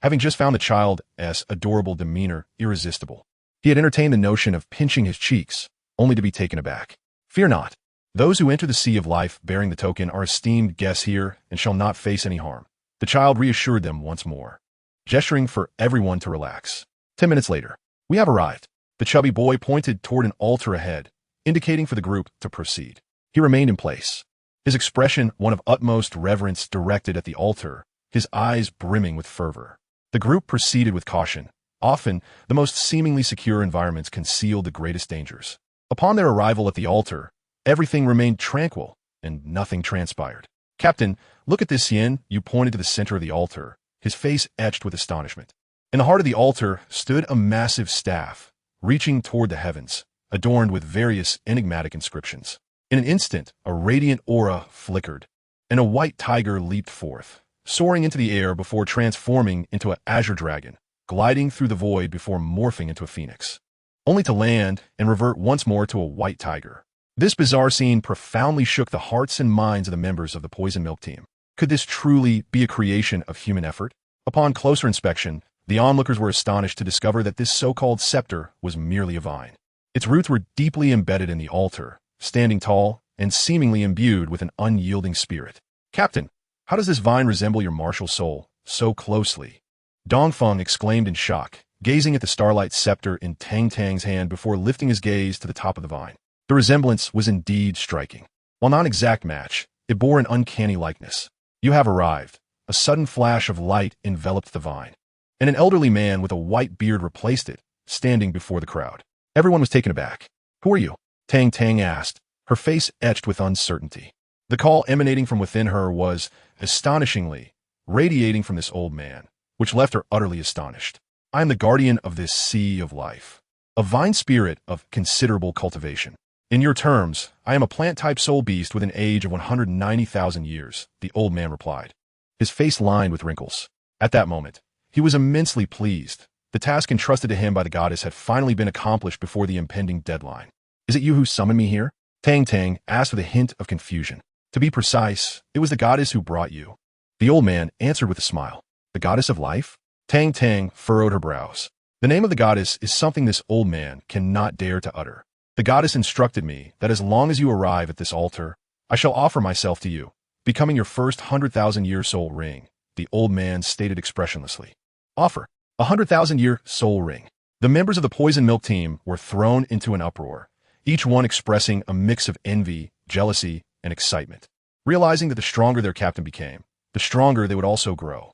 having just found the child's adorable demeanor irresistible. He had entertained the notion of pinching his cheeks, only to be taken aback. Fear not. Those who enter the sea of life bearing the token are esteemed guests here and shall not face any harm. The child reassured them once more, gesturing for everyone to relax. 10 minutes later, we have arrived. The chubby boy pointed toward an altar ahead, indicating for the group to proceed. He remained in place, his expression one of utmost reverence directed at the altar, his eyes brimming with fervor. The group proceeded with caution. Often, the most seemingly secure environments concealed the greatest dangers. Upon their arrival at the altar, everything remained tranquil, and nothing transpired. Captain, look at this yin. You pointed to the center of the altar, his face etched with astonishment. In the heart of the altar stood a massive staff, reaching toward the heavens, adorned with various enigmatic inscriptions. In an instant, a radiant aura flickered, and a white tiger leaped forth, soaring into the air before transforming into an azure dragon, gliding through the void before morphing into a phoenix, only to land and revert once more to a white tiger. This bizarre scene profoundly shook the hearts and minds of the members of the poison milk team. Could this truly be a creation of human effort? Upon closer inspection, the onlookers were astonished to discover that this so-called scepter was merely a vine. Its roots were deeply embedded in the altar, standing tall and seemingly imbued with an unyielding spirit. Captain, how does this vine resemble your martial soul so closely? Dongfeng exclaimed in shock, gazing at the starlight scepter in Tang Tang's hand before lifting his gaze to the top of the vine. The resemblance was indeed striking. While not an exact match, it bore an uncanny likeness. You have arrived. A sudden flash of light enveloped the vine, and an elderly man with a white beard replaced it, standing before the crowd. Everyone was taken aback. Who are you? Tang Tang asked, her face etched with uncertainty. The call emanating from within her was, astonishingly, radiating from this old man, which left her utterly astonished. I am the guardian of this sea of life, a vine spirit of considerable cultivation. In your terms, I am a plant-type soul beast with an age of 190,000 years, the old man replied, his face lined with wrinkles. At that moment, he was immensely pleased. The task entrusted to him by the goddess had finally been accomplished before the impending deadline. Is it you who summoned me here? Tang Tang asked with a hint of confusion. To be precise, it was the goddess who brought you. The old man answered with a smile. The goddess of life? Tang Tang furrowed her brows. The name of the goddess is something this old man cannot dare to utter. The goddess instructed me that as long as you arrive at this altar, I shall offer myself to you, becoming your first 100,000-year soul ring, the old man stated expressionlessly. Offer. 100,000-year soul ring. The members of the poison milk team were thrown into an uproar, each one expressing a mix of envy, jealousy, and excitement. Realizing that the stronger their captain became, the stronger they would also grow.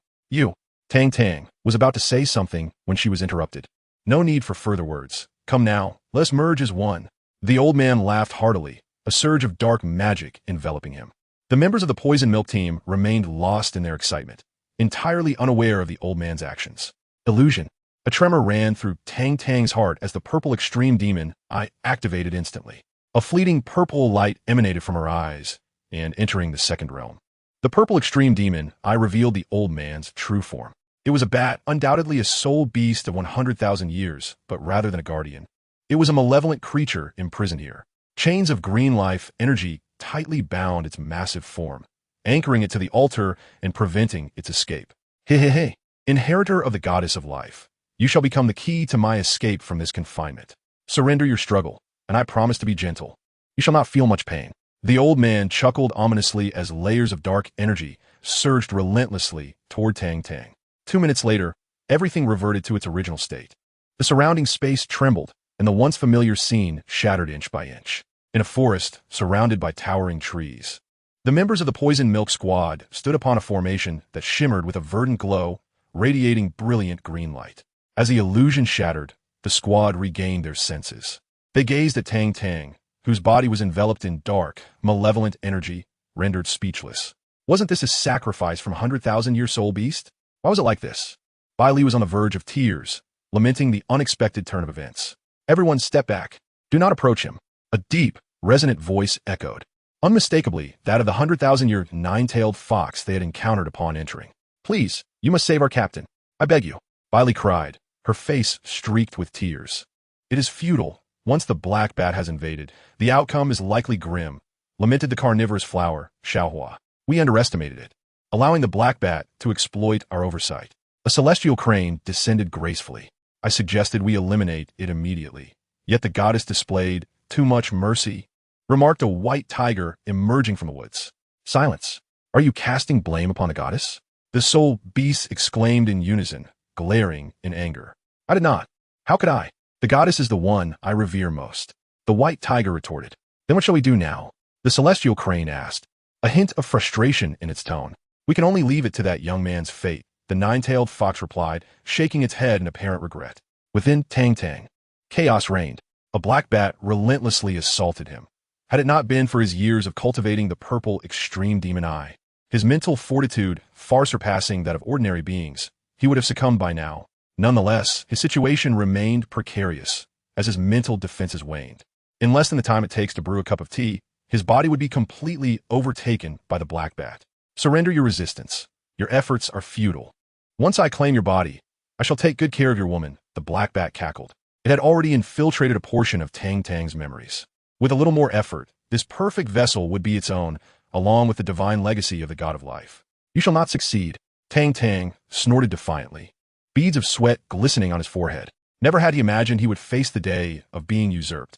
Tang Tang was about to say something when she was interrupted. No need for further words. Come now, let us merge as one. The old man laughed heartily, a surge of dark magic enveloping him. The members of the poison milk team remained lost in their excitement, entirely unaware of the old man's actions. Illusion. A tremor ran through Tang Tang's heart as the purple extreme demon eye activated instantly. A fleeting purple light emanated from her eyes, and entering the second realm. The purple extreme demon eye revealed the old man's true form. It was a bat, undoubtedly a soul beast of 100,000 years, but rather than a guardian. It was a malevolent creature imprisoned here. Chains of green life energy tightly bound its massive form, anchoring it to the altar and preventing its escape. Hey, inheritor of the goddess of life, you shall become the key to my escape from this confinement. Surrender your struggle, and I promise to be gentle. You shall not feel much pain. The old man chuckled ominously as layers of dark energy surged relentlessly toward Tang Tang. 2 minutes later, everything reverted to its original state. The surrounding space trembled, and the once familiar scene shattered inch by inch. In a forest surrounded by towering trees, the members of the Poison Milk Squad stood upon a formation that shimmered with a verdant glow, radiating brilliant green light. As the illusion shattered, the squad regained their senses. They gazed at Tang Tang, whose body was enveloped in dark, malevolent energy, rendered speechless. Wasn't this a sacrifice from a 100,000-year soul beast? Why was it like this? Bai Li was on the verge of tears, lamenting the unexpected turn of events. Everyone step back. Do not approach him. A deep, resonant voice echoed, unmistakably that of the 100,000-year nine-tailed fox they had encountered upon entering. Please, you must save our captain. I beg you. Bai Li cried, her face streaked with tears. It is futile. Once the black bat has invaded, the outcome is likely grim, lamented the carnivorous flower, Xiaohua. We underestimated it, allowing the black bat to exploit our oversight. A celestial crane descended gracefully. I suggested we eliminate it immediately. Yet the goddess displayed too much mercy, remarked a white tiger emerging from the woods. Silence. Are you casting blame upon the goddess? The soul beasts exclaimed in unison, glaring in anger. I did not. How could I? The goddess is the one I revere most. The white tiger retorted. Then what shall we do now? The celestial crane asked, a hint of frustration in its tone. We can only leave it to that young man's fate, the nine-tailed fox replied, shaking its head in apparent regret. Within Tang Tang, chaos reigned. A black bat relentlessly assaulted him. Had it not been for his years of cultivating the purple extreme demon eye, his mental fortitude far surpassing that of ordinary beings, he would have succumbed by now. Nonetheless, his situation remained precarious as his mental defenses waned. In less than the time it takes to brew a cup of tea, his body would be completely overtaken by the black bat. Surrender your resistance. Your efforts are futile. Once I claim your body, I shall take good care of your woman, the black bat cackled. It had already infiltrated a portion of Tang Tang's memories. With a little more effort, this perfect vessel would be its own, along with the divine legacy of the god of life. You shall not succeed. Tang Tang snorted defiantly, beads of sweat glistening on his forehead. Never had he imagined he would face the day of being usurped.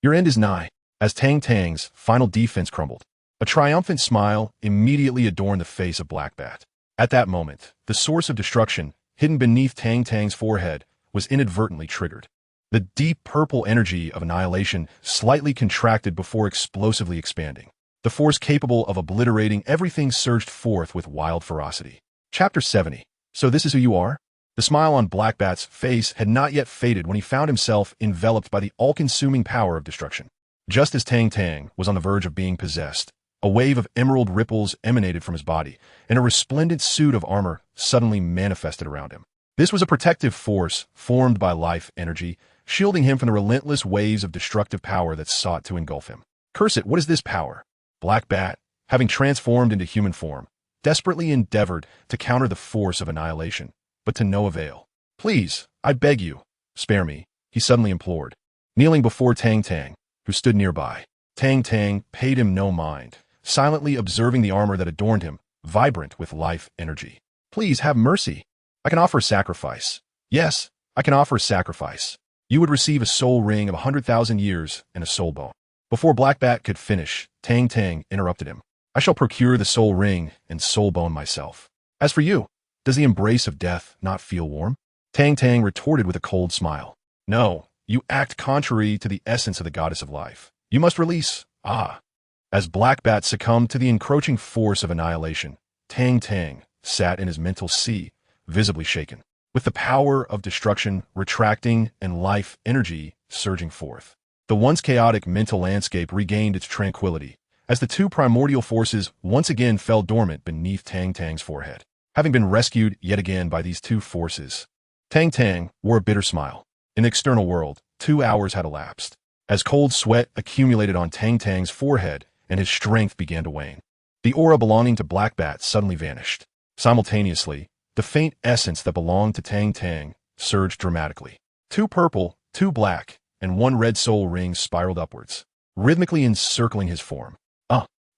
Your end is nigh. As Tang Tang's final defense crumbled, a triumphant smile immediately adorned the face of Black Bat. At that moment, the source of destruction, hidden beneath Tang Tang's forehead, was inadvertently triggered. The deep purple energy of annihilation slightly contracted before explosively expanding. The force capable of obliterating everything surged forth with wild ferocity. Chapter 70. So this is who you are? The smile on Black Bat's face had not yet faded when he found himself enveloped by the all-consuming power of destruction. Just as Tang Tang was on the verge of being possessed, a wave of emerald ripples emanated from his body, and a resplendent suit of armor suddenly manifested around him. This was a protective force formed by life energy, shielding him from the relentless waves of destructive power that sought to engulf him. Curse it, what is this power? Black Bat, having transformed into human form, desperately endeavored to counter the force of annihilation, but to no avail. Please, I beg you, spare me, he suddenly implored, kneeling before Tang Tang, who stood nearby. Tang Tang paid him no mind, silently observing the armor that adorned him, vibrant with life energy. Please have mercy. I can offer a sacrifice. Yes, I can offer a sacrifice. You would receive a soul ring of 100,000 years and a soul bone. Before Black Bat could finish, Tang Tang interrupted him. I shall procure the soul ring and soul bone myself. As for you, Does the embrace of death not feel warm? Tang Tang retorted with a cold smile. No, you act contrary to the essence of the goddess of life. You must release. As Black Bat succumbed to the encroaching force of annihilation, Tang Tang sat in his mental sea, visibly shaken, with the power of destruction retracting and life energy surging forth. The once chaotic mental landscape regained its tranquility, as the two primordial forces once again fell dormant beneath Tang Tang's forehead. Having been rescued yet again by these two forces, Tang Tang wore a bitter smile. In the external world, 2 hours had elapsed, as cold sweat accumulated on Tang Tang's forehead and his strength began to wane. The aura belonging to Black Bat suddenly vanished. Simultaneously, the faint essence that belonged to Tang Tang surged dramatically. 2 purple, 2 black, and 1 red soul rings spiraled upwards, rhythmically encircling his form.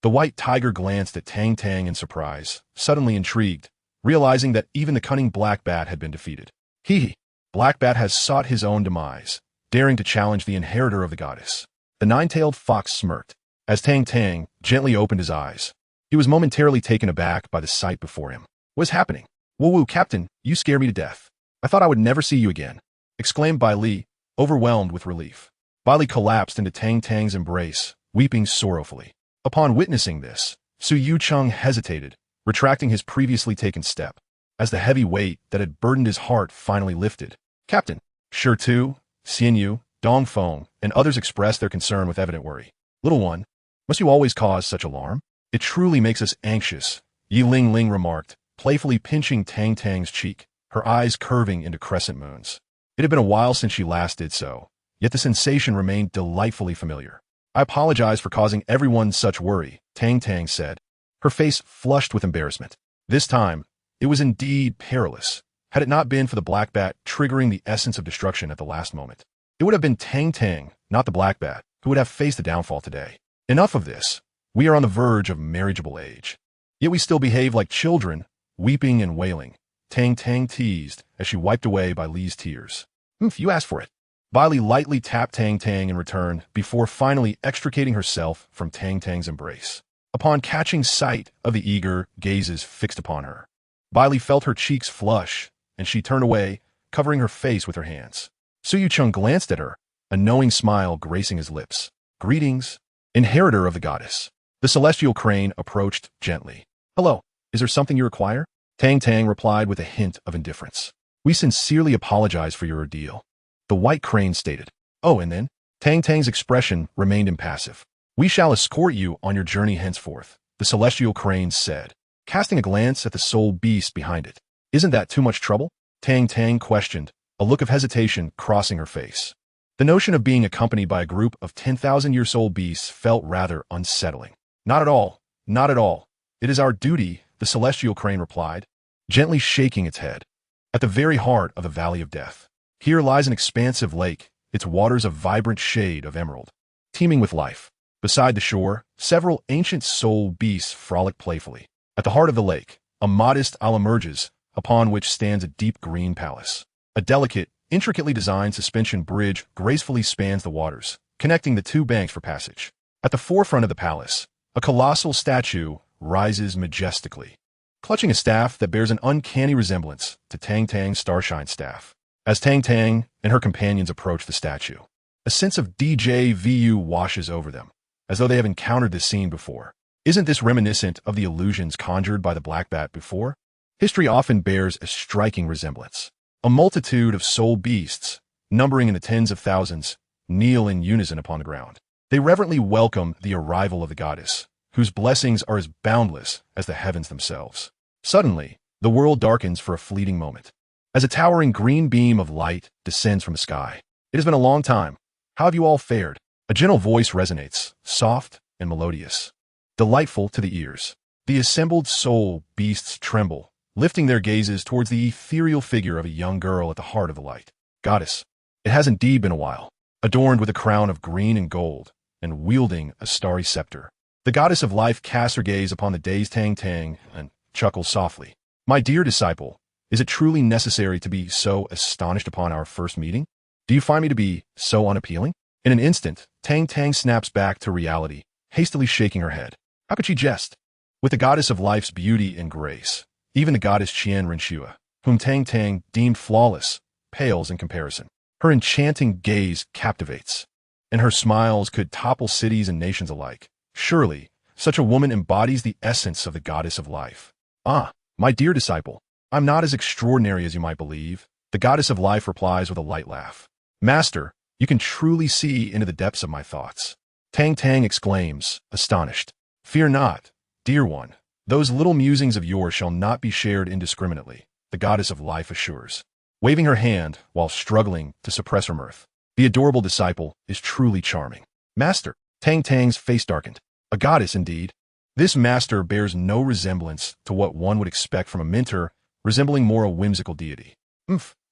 The white tiger glanced at Tang Tang in surprise, suddenly intrigued, realizing that even the cunning Black Bat had been defeated. Black Bat has sought his own demise, daring to challenge the inheritor of the goddess. The 9-tailed fox smirked, as Tang Tang gently opened his eyes. He was momentarily taken aback by the sight before him. What's happening? Woo, Captain, you scare me to death. I thought I would never see you again, exclaimed Bai Li, overwhelmed with relief. Bai Li collapsed into Tang Tang's embrace, weeping sorrowfully. Upon witnessing this, Su Yucheng hesitated, retracting his previously taken step, as the heavy weight that had burdened his heart finally lifted. Captain, Shi Tu, Xian Yu, Dong Feng, and others expressed their concern with evident worry. Little one, must you always cause such alarm? It truly makes us anxious, Yi Ling Ling remarked, playfully pinching Tang Tang's cheek, her eyes curving into crescent moons. It had been a while since she last did so, yet the sensation remained delightfully familiar. I apologize for causing everyone such worry, Tang Tang said, her face flushed with embarrassment. This time, it was indeed perilous. Had it not been for the Black Bat triggering the essence of destruction at the last moment, it would have been Tang Tang, not the Black Bat, who would have faced the downfall today. Enough of this. We are on the verge of marriageable age. Yet we still behave like children, weeping and wailing, Tang Tang teased as she wiped away Bai Li's tears. You asked for it. Bai Li lightly tapped Tang Tang in return before finally extricating herself from Tang Tang's embrace. Upon catching sight of the eager gazes fixed upon her, Bai Li felt her cheeks flush, and she turned away, covering her face with her hands. Su Yucheng glanced at her, a knowing smile gracing his lips. Greetings, inheritor of the goddess. The celestial crane approached gently. Hello, is there something you require? Tang Tang replied with a hint of indifference. We sincerely apologize for your ordeal, the white crane stated. Oh, and then? Tang Tang's expression remained impassive. We shall escort you on your journey henceforth, the celestial crane said, casting a glance at the soul beast behind it. Isn't that too much trouble? Tang Tang questioned, a look of hesitation crossing her face. The notion of being accompanied by a group of 10,000-year-old beasts felt rather unsettling. Not at all, not at all. It is our duty, the celestial crane replied, gently shaking its head. At the very heart of the Valley of Death, here lies an expansive lake, its waters a vibrant shade of emerald, teeming with life. Beside the shore, several ancient soul beasts frolic playfully. At the heart of the lake, a modest isle emerges, upon which stands a deep green palace. A delicate, intricately designed suspension bridge gracefully spans the waters, connecting the two banks for passage. At the forefront of the palace, a colossal statue rises majestically, clutching a staff that bears an uncanny resemblance to Tang Tang's Starshine staff. As Tang Tang and her companions approach the statue, a sense of déjà vu washes over them, as though they have encountered this scene before. Isn't this reminiscent of the illusions conjured by the Black Bat before? History often bears a striking resemblance. A multitude of soul beasts, numbering in the tens of thousands, kneel in unison upon the ground. They reverently welcome the arrival of the goddess, whose blessings are as boundless as the heavens themselves. Suddenly, the world darkens for a fleeting moment, as a towering green beam of light descends from the sky. It has been a long time. How have you all fared? A gentle voice resonates, soft and melodious, delightful to the ears. The assembled soul beasts tremble, lifting their gazes towards the ethereal figure of a young girl at the heart of the light. Goddess, it has indeed been a while. Adorned with a crown of green and gold, and wielding a starry scepter, the goddess of life casts her gaze upon the dazed Tang Tang and chuckles softly. My dear disciple, is it truly necessary to be so astonished upon our first meeting? Do you find me to be so unappealing? In an instant, Tang Tang snaps back to reality, hastily shaking her head. How could she jest? With the goddess of life's beauty and grace, Even the goddess Qian Renshua, whom Tang Tang deemed flawless, pales in comparison. Her enchanting gaze captivates, and her smiles could topple cities and nations alike. Surely, such a woman embodies the essence of the goddess of life. Ah, my dear disciple, I'm not as extraordinary as you might believe. The goddess of life replies with a light laugh. Master, you can truly see into the depths of my thoughts. Tang Tang exclaims, astonished. Fear not, dear one. Those little musings of yours shall not be shared indiscriminately, the goddess of life assures, waving her hand while struggling to suppress her mirth. The adorable disciple is truly charming. Master, Tang Tang's face darkened. A goddess indeed. This master bears no resemblance to what one would expect from a mentor, resembling more a whimsical deity.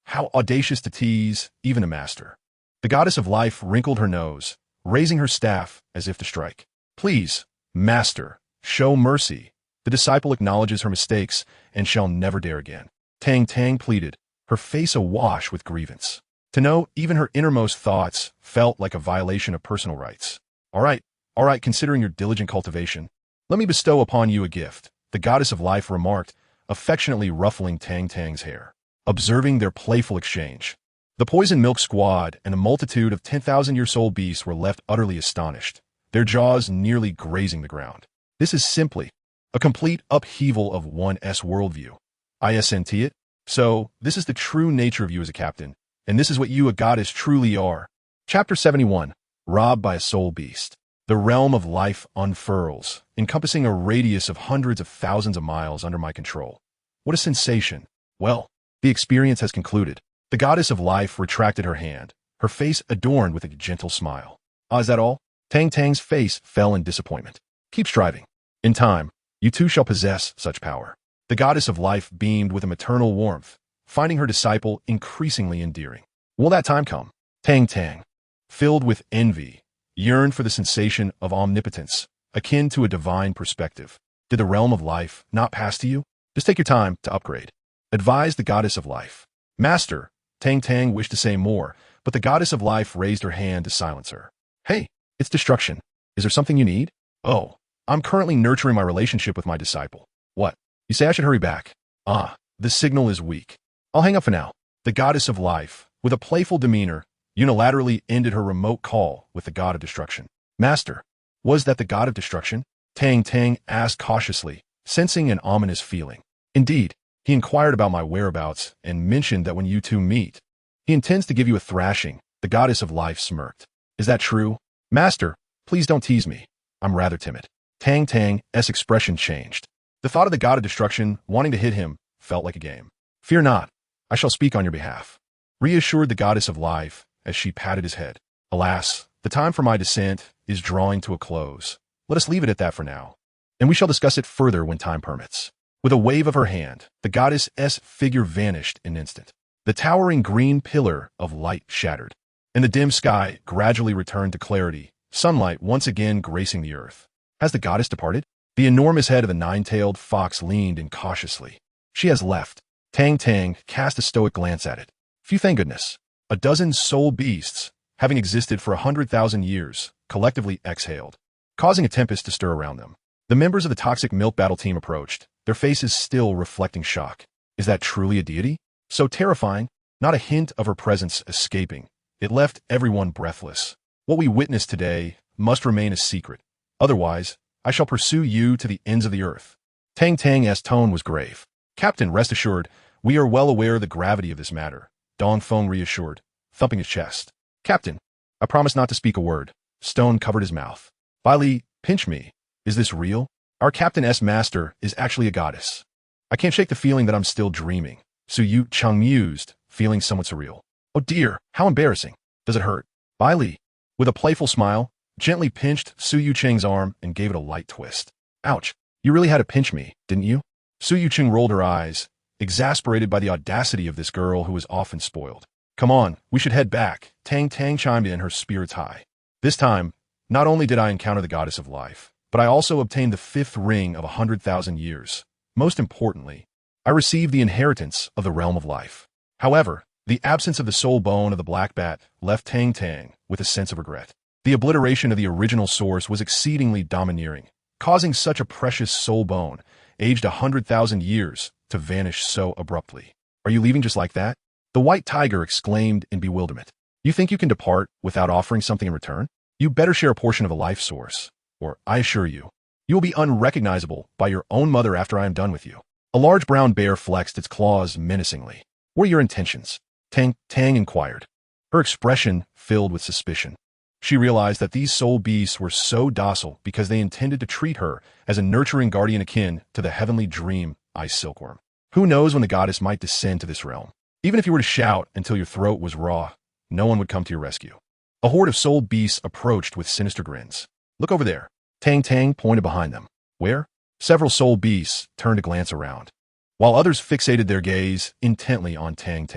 How audacious to tease even a master. The goddess of life wrinkled her nose, raising her staff as if to strike. Please, master, show mercy. The disciple acknowledges her mistakes and shall never dare again. Tang Tang pleaded, her face awash with grievance. To know even her innermost thoughts felt like a violation of personal rights. All right, considering your diligent cultivation, let me bestow upon you a gift, the goddess of life remarked, affectionately ruffling Tang Tang's hair. Observing their playful exchange, the poison milk squad and a multitude of 10,000-year-old beasts were left utterly astonished, their jaws nearly grazing the ground. This is simply a complete upheaval of one's worldview. Isn't it? So, this is the true nature of you as a captain, and this is what you, a goddess, truly are. Chapter 71, Robbed by a Soul Beast. The realm of life unfurls, encompassing a radius of hundreds of thousands of miles under my control. What a sensation. Well, the experience has concluded. The goddess of life retracted her hand, her face adorned with a gentle smile. Ah, is that all? Tang Tang's face fell in disappointment. Keep striving. In time, you too shall possess such power. The goddess of life beamed with a maternal warmth, finding her disciple increasingly endearing. Will that time come? Tang Tang, filled with envy, yearned for the sensation of omnipotence, akin to a divine perspective. Did the realm of life not pass to you? Just take your time to upgrade. Advised the goddess of life. Master, Tang Tang wished to say more, but the goddess of life raised her hand to silence her. Hey, it's destruction. Is there something you need? Oh, I'm currently nurturing my relationship with my disciple. What? You say I should hurry back? Ah, the signal is weak. I'll hang up for now. The goddess of life, with a playful demeanor, unilaterally ended her remote call with the god of destruction. Master, was that the god of destruction? Tang Tang asked cautiously, sensing an ominous feeling. Indeed, he inquired about my whereabouts and mentioned that when you two meet, he intends to give you a thrashing. The goddess of life smirked. Is that true? Master, please don't tease me. I'm rather timid. Tang Tang's expression changed. The thought of the god of destruction wanting to hit him felt like a game. Fear not, I shall speak on your behalf, reassured the goddess of life as she patted his head. Alas, the time for my descent is drawing to a close. Let us leave it at that for now, and we shall discuss it further when time permits. With a wave of her hand, the goddess's figure vanished in an instant. The towering green pillar of light shattered, and the dim sky gradually returned to clarity, sunlight once again gracing the earth. Has the goddess departed? The enormous head of the nine-tailed fox leaned in cautiously. She has left. Tang Tang cast a stoic glance at it. Phew, thank goodness. A dozen soul beasts, having existed for 100,000 years, collectively exhaled, causing a tempest to stir around them. The members of the toxic milk battle team approached, their faces still reflecting shock. Is that truly a deity? So terrifying, not a hint of her presence escaping. It left everyone breathless. What we witnessed today must remain a secret. Otherwise, I shall pursue you to the ends of the earth. Tang Tang's tone was grave. Captain, rest assured, we are well aware of the gravity of this matter. Dong Feng reassured, thumping his chest. Captain, I promise not to speak a word. Stone covered his mouth. Bai Li, pinch me. Is this real? Our Captain's master is actually a goddess. I can't shake the feeling that I'm still dreaming. Su Yu Cheng mused, feeling somewhat surreal. Oh dear, how embarrassing. Does it hurt? Bai Li, with a playful smile, gently pinched Su Yu Cheng's arm and gave it a light twist. Ouch, you really had to pinch me, didn't you? Su Yu Cheng rolled her eyes, exasperated by the audacity of this girl who was often spoiled. Come on, we should head back. Tang Tang chimed in, her spirits high. This time, not only did I encounter the goddess of life, but I also obtained the 5th ring of 100,000 years. Most importantly, I received the inheritance of the realm of life. However, the absence of the soul bone of the black bat left Tang Tang with a sense of regret. The obliteration of the original source was exceedingly domineering, causing such a precious soul bone, aged 100,000 years, to vanish so abruptly. Are you leaving just like that? The white tiger exclaimed in bewilderment. You think you can depart without offering something in return? You better share a portion of a life source, or I assure you, you will be unrecognizable by your own mother after I am done with you. A large brown bear flexed its claws menacingly. What are your intentions? Tang inquired, her expression filled with suspicion. She realized that these soul beasts were so docile because they intended to treat her as a nurturing guardian akin to the heavenly dream ice silkworm. Who knows when the goddess might descend to this realm? Even if you were to shout until your throat was raw, no one would come to your rescue. A horde of soul beasts approached with sinister grins. Look over there. Tang pointed behind them. Where? Several soul beasts turned to glance around, while others fixated their gaze intently on Tang.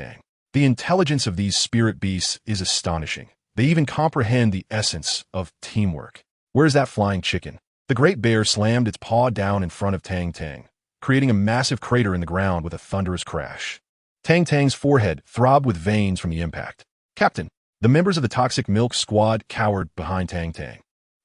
The intelligence of these spirit beasts is astonishing. They even comprehend the essence of teamwork. Where's that flying chicken? The great bear slammed its paw down in front of Tang, creating a massive crater in the ground with a thunderous crash. Tang's forehead throbbed with veins from the impact. Captain, the members of the Toxic Milk Squad cowered behind Tang,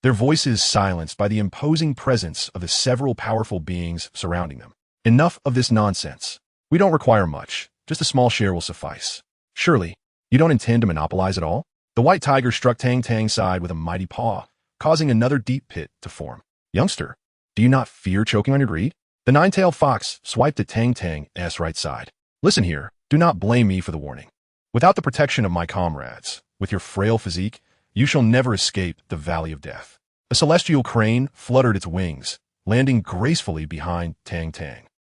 their voices silenced by the imposing presence of the several powerful beings surrounding them. Enough of this nonsense. We don't require much. Just a small share will suffice. Surely, you don't intend to monopolize it all? The white tiger struck Tang's side with a mighty paw, causing another deep pit to form. Youngster, do you not fear choking on your greed? The nine-tailed fox swiped at Tang's right side. Listen here, do not blame me for the warning. Without the protection of my comrades, with your frail physique, you shall never escape the valley of death. A celestial crane fluttered its wings, landing gracefully behind Tang.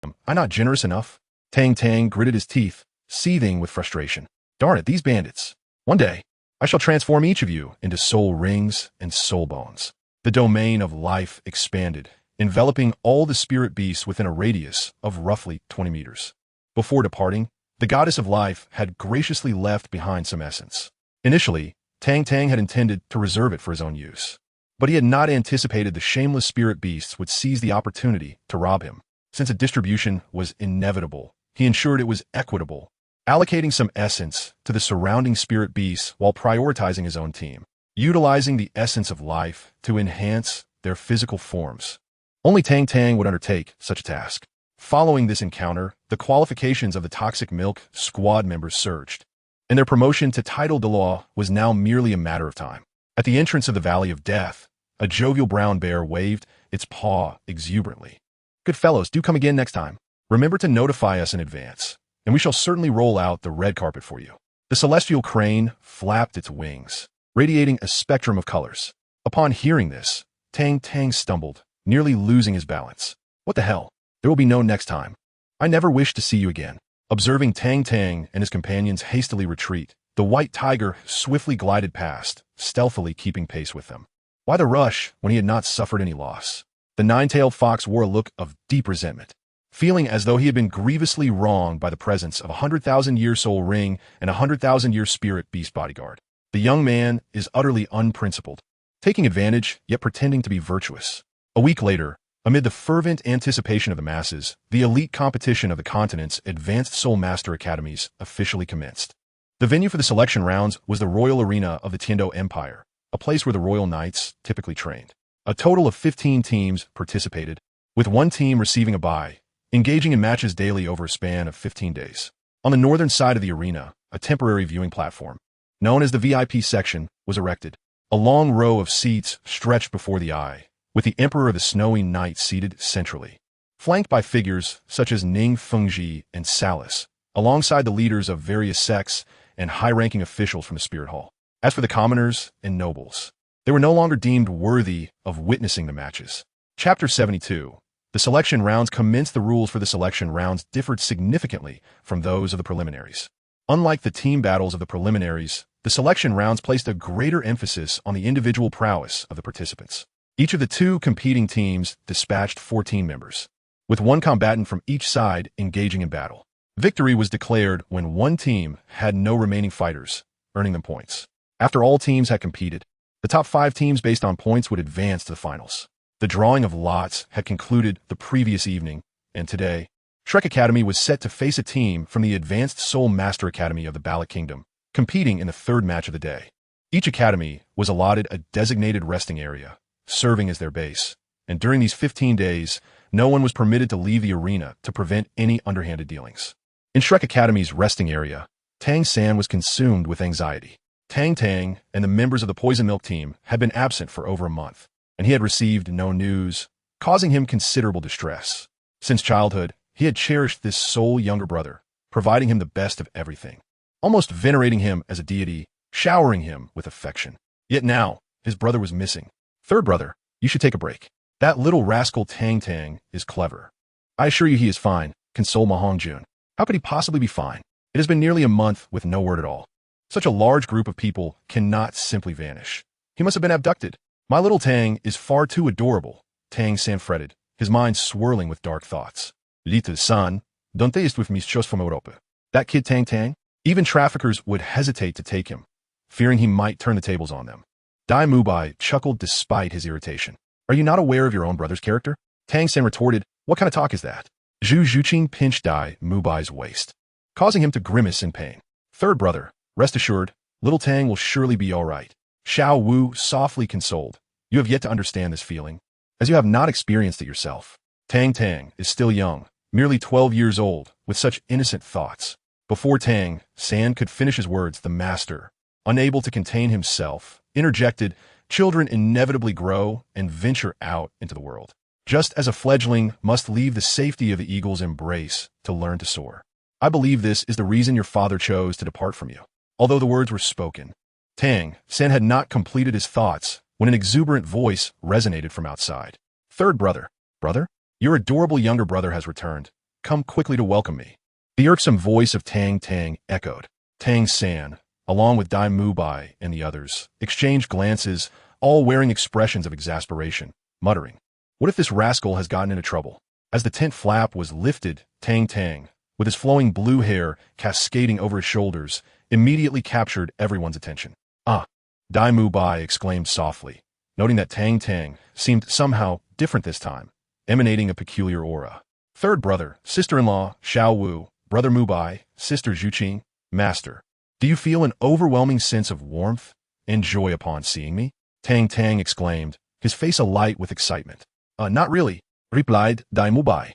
Am I not generous enough? Tang gritted his teeth, seething with frustration. Darn it, these bandits. One day, I shall transform each of you into soul rings and soul bones. The domain of life expanded, enveloping all the spirit beasts within a radius of roughly 20 meters. Before departing, the goddess of life had graciously left behind some essence. Initially, Tang had intended to reserve it for his own use, but he had not anticipated the shameless spirit beasts would seize the opportunity to rob him. Since a distribution was inevitable, he ensured it was equitable, allocating some essence to the surrounding spirit beasts while prioritizing his own team, utilizing the essence of life to enhance their physical forms. Only Tang would undertake such a task. Following this encounter, the qualifications of the Toxic Milk Squad members surged, and their promotion to title Douluo was now merely a matter of time. At the entrance of the Valley of Death, a jovial brown bear waved its paw exuberantly. Good fellows, do come again next time. Remember to notify us in advance, and we shall certainly roll out the red carpet for you. The celestial crane flapped its wings, radiating a spectrum of colors. Upon hearing this, Tang stumbled, nearly losing his balance. What the hell? There will be no next time. I never wish to see you again. Observing Tang and his companions hastily retreat, the white tiger swiftly glided past, stealthily keeping pace with them. Why the rush when he had not suffered any loss? The nine-tailed fox wore a look of deep resentment, feeling as though he had been grievously wronged by the presence of a 100,000-year soul ring and a 100,000-year spirit beast bodyguard. The young man is utterly unprincipled, taking advantage yet pretending to be virtuous. A week later, amid the fervent anticipation of the masses, the elite competition of the continent's advanced Soul Master Academies officially commenced. The venue for the selection rounds was the Royal Arena of the Tiando Empire, a place where the royal knights typically trained. A total of 15 teams participated, with one team receiving a bye, engaging in matches daily over a span of 15 days. On the northern side of the arena, a temporary viewing platform, known as the VIP section, was erected. A long row of seats stretched before the eye, with the Emperor of the Snowy Night seated centrally, flanked by figures such as Ning Fengji and Salis, alongside the leaders of various sects and high-ranking officials from the Spirit Hall. As for the commoners and nobles, they were no longer deemed worthy of witnessing the matches. Chapter 72. The selection rounds commenced. The rules for the selection rounds differed significantly from those of the preliminaries. Unlike the team battles of the preliminaries, the selection rounds placed a greater emphasis on the individual prowess of the participants. Each of the two competing teams dispatched 14 members, with one combatant from each side engaging in battle. Victory was declared when one team had no remaining fighters, earning them points. After all teams had competed, the top 5 teams based on points would advance to the finals. The drawing of lots had concluded the previous evening, and today, Shrek Academy was set to face a team from the Advanced Soul Master Academy of the Ballot Kingdom, competing in the third match of the day. Each academy was allotted a designated resting area, serving as their base, and during these 15 days, no one was permitted to leave the arena to prevent any underhanded dealings. In Shrek Academy's resting area, Tang San was consumed with anxiety. Tang Tang and the members of the Poison Milk team had been absent for over a month, and he had received no news, causing him considerable distress. Since childhood, he had cherished this sole younger brother, providing him the best of everything, almost venerating him as a deity, showering him with affection. Yet now, his brother was missing. Third brother, you should take a break. That little rascal Tang Tang is clever. I assure you he is fine, consoled Ma Hongjun. How could he possibly be fine? It has been nearly a month with no word at all. Such a large group of people cannot simply vanish. He must have been abducted. My little Tang is far too adorable, Tang San fretted, his mind swirling with dark thoughts. Little son, donde est with mis choses from Europa? That kid Tang Tang? Even traffickers would hesitate to take him, fearing he might turn the tables on them. Dai Mubai chuckled despite his irritation. Are you not aware of your own brother's character? Tang San retorted, what kind of talk is that? Zhu Zhuqing pinched Dai Mubai's waist, causing him to grimace in pain. Third brother, rest assured, little Tang will surely be all right. Xiao Wu softly consoled. You have yet to understand this feeling, as you have not experienced it yourself. Tang Tang is still young, merely 12 years old, with such innocent thoughts. Before Tang San could finish his words, the master, unable to contain himself, interjected, children inevitably grow and venture out into the world, just as a fledgling must leave the safety of the eagle's embrace to learn to soar. I believe this is the reason your father chose to depart from you. Although the words were spoken, Tang San had not completed his thoughts when an exuberant voice resonated from outside. Third brother, brother, your adorable younger brother has returned. Come quickly to welcome me. The irksome voice of Tang Tang echoed. Tang San, along with Dai Mubai and the others, exchanged glances, all wearing expressions of exasperation, muttering, what if this rascal has gotten into trouble? As the tent flap was lifted, Tang Tang, with his flowing blue hair cascading over his shoulders, immediately captured everyone's attention. Ah! Dai Mubai exclaimed softly, noting that Tang Tang seemed somehow different this time, emanating a peculiar aura. Third brother, sister-in-law, Xiao Wu, brother Mubai, sister Zhuqing, master. Do you feel an overwhelming sense of warmth and joy upon seeing me? Tang Tang exclaimed, his face alight with excitement. Not really, replied Dai Mubai.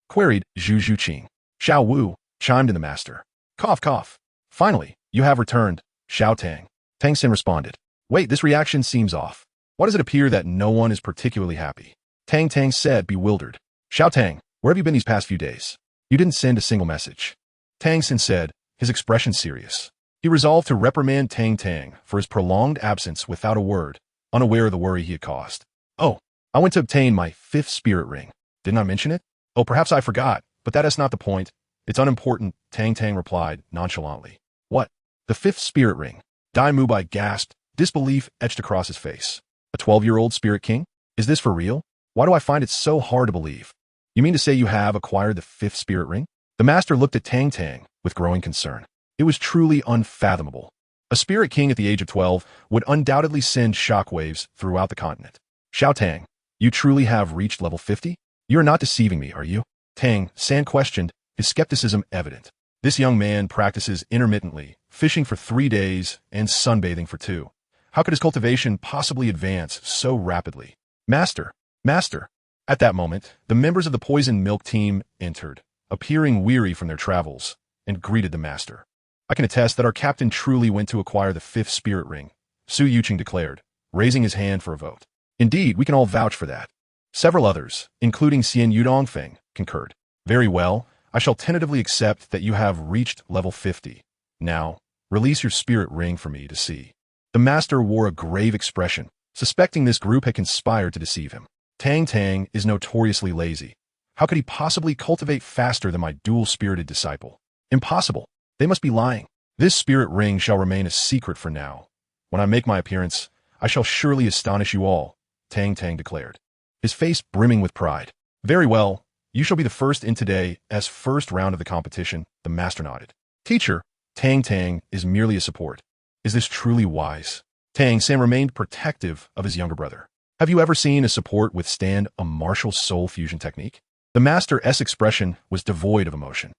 Queried Zhu Zhuqing. Xiao Wu, chimed in the master. Cough, cough. Finally, you have returned, Xiao Tang. Tang San responded. Wait, this reaction seems off. Why does it appear that no one is particularly happy? Tang Tang said, bewildered. Xiao Tang, where have you been these past few days? You didn't send a single message. Tang San said, his expression serious. He resolved to reprimand Tang Tang for his prolonged absence without a word, unaware of the worry he had caused. Oh, I went to obtain my 5th spirit ring. Didn't I mention it? Oh, perhaps I forgot, but that is not the point. It's unimportant, Tang Tang replied nonchalantly. What? The 5th spirit ring? Dai Mubai gasped, disbelief etched across his face. A 12-year-old spirit king? Is this for real? Why do I find it so hard to believe? You mean to say you have acquired the 5th spirit ring? The master looked at Tang Tang with growing concern. It was truly unfathomable. A spirit king at the age of 12 would undoubtedly send shockwaves throughout the continent. Xiao Tang, you truly have reached level 50? You are not deceiving me, are you? Tang San questioned, his skepticism evident. This young man practices intermittently, fishing for 3 days and sunbathing for 2. How could his cultivation possibly advance so rapidly? Master, master. At that moment, the members of the Poison Milk team entered, appearing weary from their travels, and greeted the master. I can attest that our captain truly went to acquire the 5th spirit ring, Su Yuqing declared, raising his hand for a vote. Indeed, we can all vouch for that. Several others, including Xian Yudongfeng, concurred. Very well, I shall tentatively accept that you have reached level 50. Now, release your spirit ring for me to see. The master wore a grave expression, suspecting this group had conspired to deceive him. Tang Tang is notoriously lazy. How could he possibly cultivate faster than my dual-spirited disciple? Impossible. They must be lying. This spirit ring shall remain a secret for now. When I make my appearance, I shall surely astonish you all, Tang Tang declared, his face brimming with pride. Very well, you shall be the first in today's first round of the competition, the master nodded. Teacher, Tang Tang is merely a support. Is this truly wise? Tang San remained protective of his younger brother. Have you ever seen a support withstand a martial soul fusion technique? The master's expression was devoid of emotion.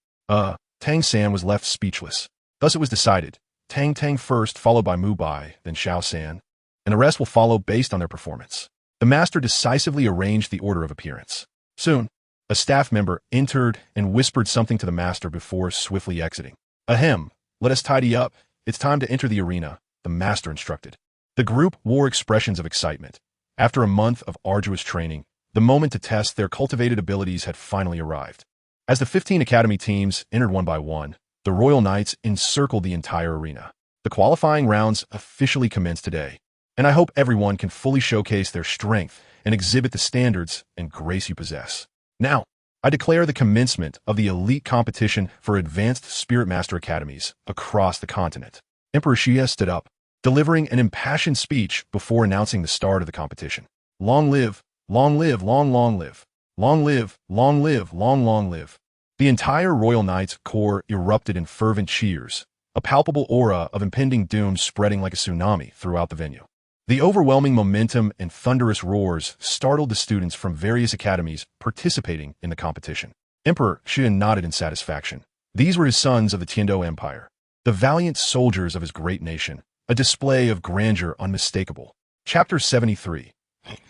Tang San was left speechless. Thus it was decided, Tang Tang first, followed by Mubai, then Xiao San, and the rest will follow based on their performance. The master decisively arranged the order of appearance. Soon, a staff member entered and whispered something to the master before swiftly exiting. Ahem, let us tidy up. It's time to enter the arena, the master instructed. The group wore expressions of excitement. After a month of arduous training, the moment to test their cultivated abilities had finally arrived. As the 15 academy teams entered one by one, the Royal Knights encircled the entire arena. The qualifying rounds officially commenced today, and I hope everyone can fully showcase their strength and exhibit the standards and grace you possess. Now, I declare the commencement of the elite competition for advanced Spirit Master Academies across the continent. Emperor Xie stood up, delivering an impassioned speech before announcing the start of the competition. Long live, long live, long live. Long live, long live, long live. The entire Royal Knights Corps erupted in fervent cheers, a palpable aura of impending doom spreading like a tsunami throughout the venue. The overwhelming momentum and thunderous roars startled the students from various academies participating in the competition. Emperor Xie nodded in satisfaction. These were his sons of the Tiando Empire, the valiant soldiers of his great nation, a display of grandeur unmistakable. Chapter 73.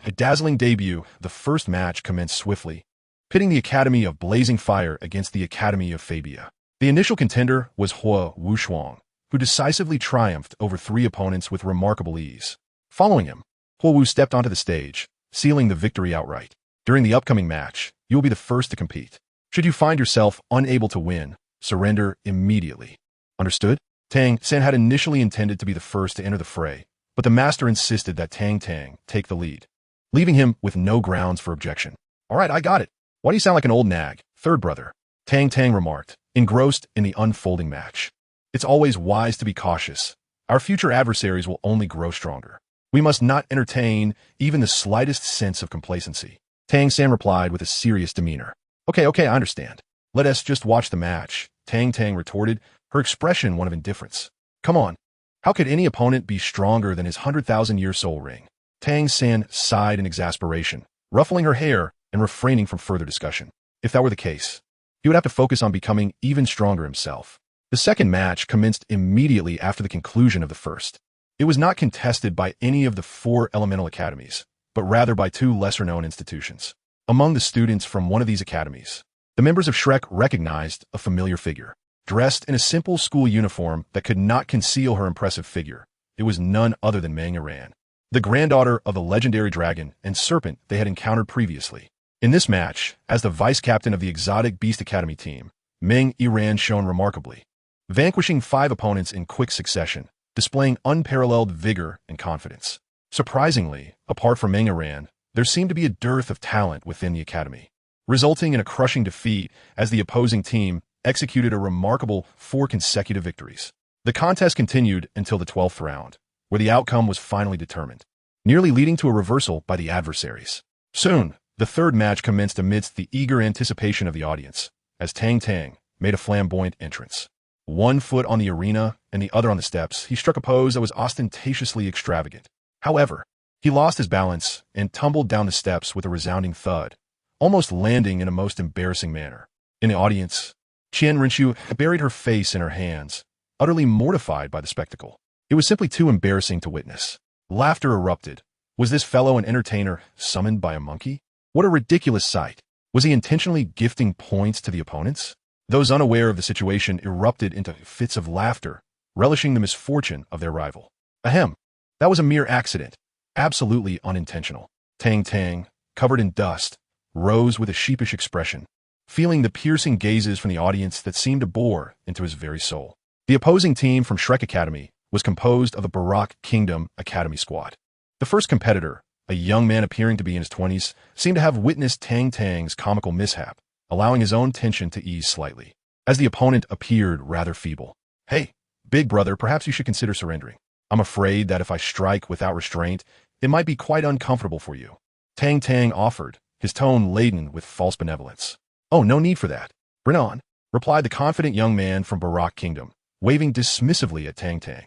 A dazzling debut, the first match commenced swiftly, pitting the Academy of Blazing Fire against the Academy of Fabia. The initial contender was Hua Wushuang, who decisively triumphed over 3 opponents with remarkable ease. Following him, Hua Wu stepped onto the stage, sealing the victory outright. During the upcoming match, you will be the first to compete. Should you find yourself unable to win, surrender immediately. Understood? Tang San had initially intended to be the first to enter the fray, but the master insisted that Tang Tang take the lead, leaving him with no grounds for objection. All right, I got it. Why do you sound like an old nag, third brother? Tang Tang remarked, engrossed in the unfolding match. It's always wise to be cautious. Our future adversaries will only grow stronger. We must not entertain even the slightest sense of complacency. Tang San replied with a serious demeanor. Okay, I understand. Let us just watch the match, Tang Tang retorted, her expression one of indifference. Come on. How could any opponent be stronger than his 100,000-year soul ring? Tang San sighed in exasperation, ruffling her hair and refraining from further discussion. If that were the case, he would have to focus on becoming even stronger himself. The second match commenced immediately after the conclusion of the first. It was not contested by any of the 4 elemental academies, but rather by 2 lesser-known institutions. Among the students from one of these academies, the members of Shrek recognized a familiar figure. Dressed in a simple school uniform that could not conceal her impressive figure, it was none other than Meng Iran, the granddaughter of the legendary dragon and serpent they had encountered previously. In this match, as the vice-captain of the Exotic Beast Academy team, Meng Iran shone remarkably, vanquishing 5 opponents in quick succession, displaying unparalleled vigor and confidence. Surprisingly, apart from Meng Iran, there seemed to be a dearth of talent within the academy, resulting in a crushing defeat as the opposing team executed a remarkable 4 consecutive victories. The contest continued until the 12th round, where the outcome was finally determined, nearly leading to a reversal by the adversaries. Soon, the third match commenced amidst the eager anticipation of the audience, as Tang Tang made a flamboyant entrance. One foot on the arena and the other on the steps, he struck a pose that was ostentatiously extravagant. However, he lost his balance and tumbled down the steps with a resounding thud, almost landing in a most embarrassing manner. In the audience, Qian Rinxu buried her face in her hands, utterly mortified by the spectacle. It was simply too embarrassing to witness. Laughter erupted. Was this fellow an entertainer summoned by a monkey? What a ridiculous sight. Was he intentionally gifting points to the opponents? Those unaware of the situation erupted into fits of laughter, relishing the misfortune of their rival. Ahem. That was a mere accident, absolutely unintentional. Tang Tang, covered in dust, rose with a sheepish expression, feeling the piercing gazes from the audience that seemed to bore into his very soul. The opposing team from Shrek Academy was composed of the Barak Kingdom Academy squad. The first competitor, a young man appearing to be in his 20s, seemed to have witnessed Tang Tang's comical mishap, allowing his own tension to ease slightly, as the opponent appeared rather feeble. Hey, big brother, perhaps you should consider surrendering. I'm afraid that if I strike without restraint, it might be quite uncomfortable for you. Tang Tang offered, his tone laden with false benevolence. Oh, no need for that. Bring on, replied the confident young man from Barak Kingdom, waving dismissively at Tang Tang.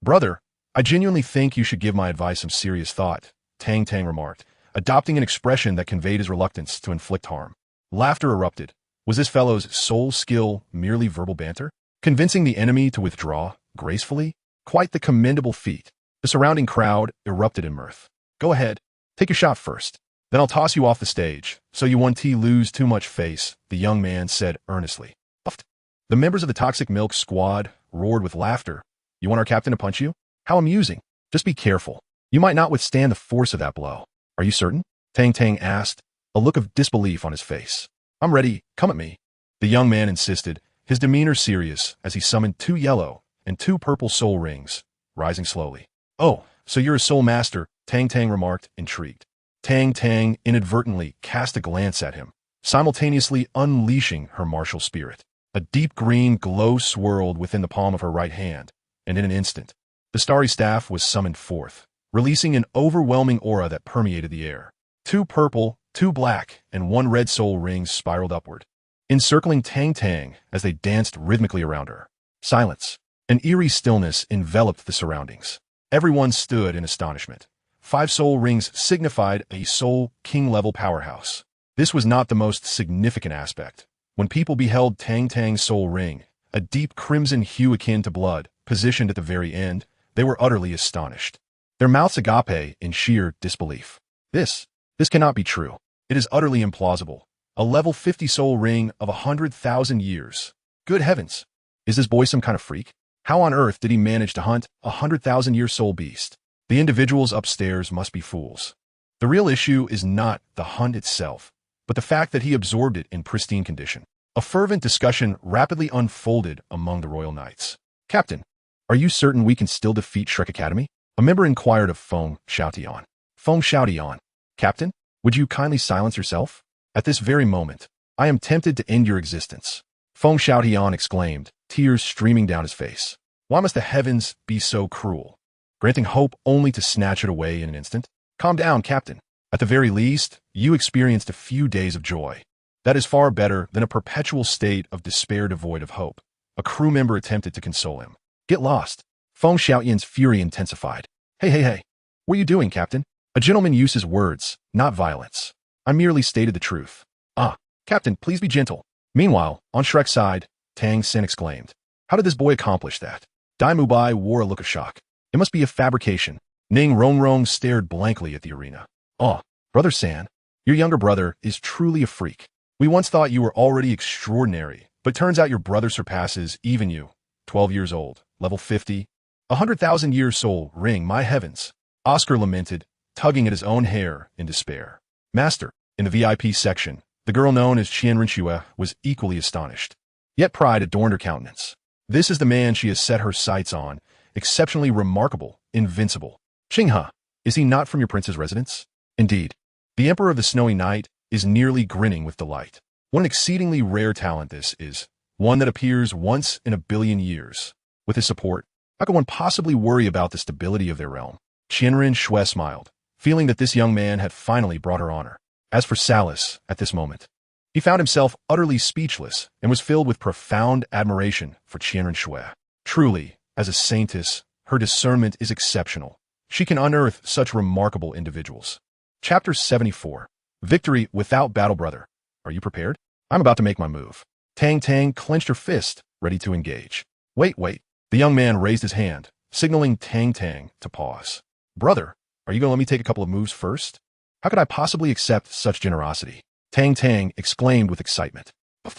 Brother, I genuinely think you should give my advice some serious thought, Tang Tang remarked, adopting an expression that conveyed his reluctance to inflict harm. Laughter erupted. Was this fellow's sole skill merely verbal banter? Convincing the enemy to withdraw gracefully? Quite the commendable feat. The surrounding crowd erupted in mirth. Go ahead, take your shot first. Then I'll toss you off the stage, so you won't lose too much face, the young man said earnestly. Puffed. The members of the Toxic Milk Squad roared with laughter. You want our captain to punch you? How amusing. Just be careful. You might not withstand the force of that blow. Are you certain? Tang Tang asked, a look of disbelief on his face. I'm ready. Come at me. The young man insisted, his demeanor serious as he summoned 2 yellow and 2 purple soul rings, rising slowly. Oh, so you're a soul master, Tang Tang remarked, intrigued. Tang Tang inadvertently cast a glance at him, simultaneously unleashing her martial spirit. A deep green glow swirled within the palm of her right hand, and in an instant, the starry staff was summoned forth, releasing an overwhelming aura that permeated the air. 2 purple, 2 black, and 1 red soul rings spiraled upward, encircling Tang Tang as they danced rhythmically around her. Silence. An eerie stillness enveloped the surroundings. Everyone stood in astonishment. 5 soul rings signified a soul king-level powerhouse. This was not the most significant aspect. When people beheld Tang Tang's soul ring, a deep crimson hue akin to blood, positioned at the very end, they were utterly astonished. Their mouths agape in sheer disbelief. This cannot be true. It is utterly implausible. A level 50 soul ring of 100,000 years. Good heavens. Is this boy some kind of freak? How on earth did he manage to hunt a 100,000-year soul beast? The individuals upstairs must be fools. The real issue is not the hunt itself, but the fact that he absorbed it in pristine condition. A fervent discussion rapidly unfolded among the royal knights. Captain, are you certain we can still defeat Shrek Academy? A member inquired of Feng Xuantian. Feng Xuantian. Captain, would you kindly silence yourself? At this very moment, I am tempted to end your existence. Feng Xuantian exclaimed, tears streaming down his face. Why must the heavens be so cruel? Granting hope only to snatch it away in an instant? Calm down, Captain. At the very least, you experienced a few days of joy. That is far better than a perpetual state of despair devoid of hope. A crew member attempted to console him. Get lost. Feng Xiaoyan's fury intensified. Hey. What are you doing, Captain? A gentleman uses words, not violence. I merely stated the truth. Ah, Captain, please be gentle. Meanwhile, on Shrek's side, Tang San exclaimed. How did this boy accomplish that? Dai Mubai wore a look of shock. It must be a fabrication. Ning Rongrong stared blankly at the arena. Oh, Brother San, your younger brother is truly a freak. We once thought you were already extraordinary, but turns out your brother surpasses even you. 12 years old, level 50. 100,000-year soul ring, my heavens. Oscar lamented, tugging at his own hair in despair. Master, in the VIP section, the girl known as Qianren Xue was equally astonished. Yet pride adorned her countenance. This is the man she has set her sights on, exceptionally remarkable, invincible. Qinghe, is he not from your prince's residence? Indeed. The Emperor of the Snowy Night is nearly grinning with delight. What an exceedingly rare talent this is, one that appears once in a billion years. With his support, how can one possibly worry about the stability of their realm? Qianren Xue smiled, feeling that this young man had finally brought her honor. As for Salus, at this moment, he found himself utterly speechless and was filled with profound admiration for Qianren Xue. Truly, as a saintess, her discernment is exceptional. She can unearth such remarkable individuals. Chapter 74. Victory without battle, brother. Are you prepared? I'm about to make my move. Tang Tang clenched her fist, ready to engage. Wait. The young man raised his hand, signaling Tang Tang to pause. Brother, are you going to let me take a couple of moves first? How could I possibly accept such generosity? Tang Tang exclaimed with excitement.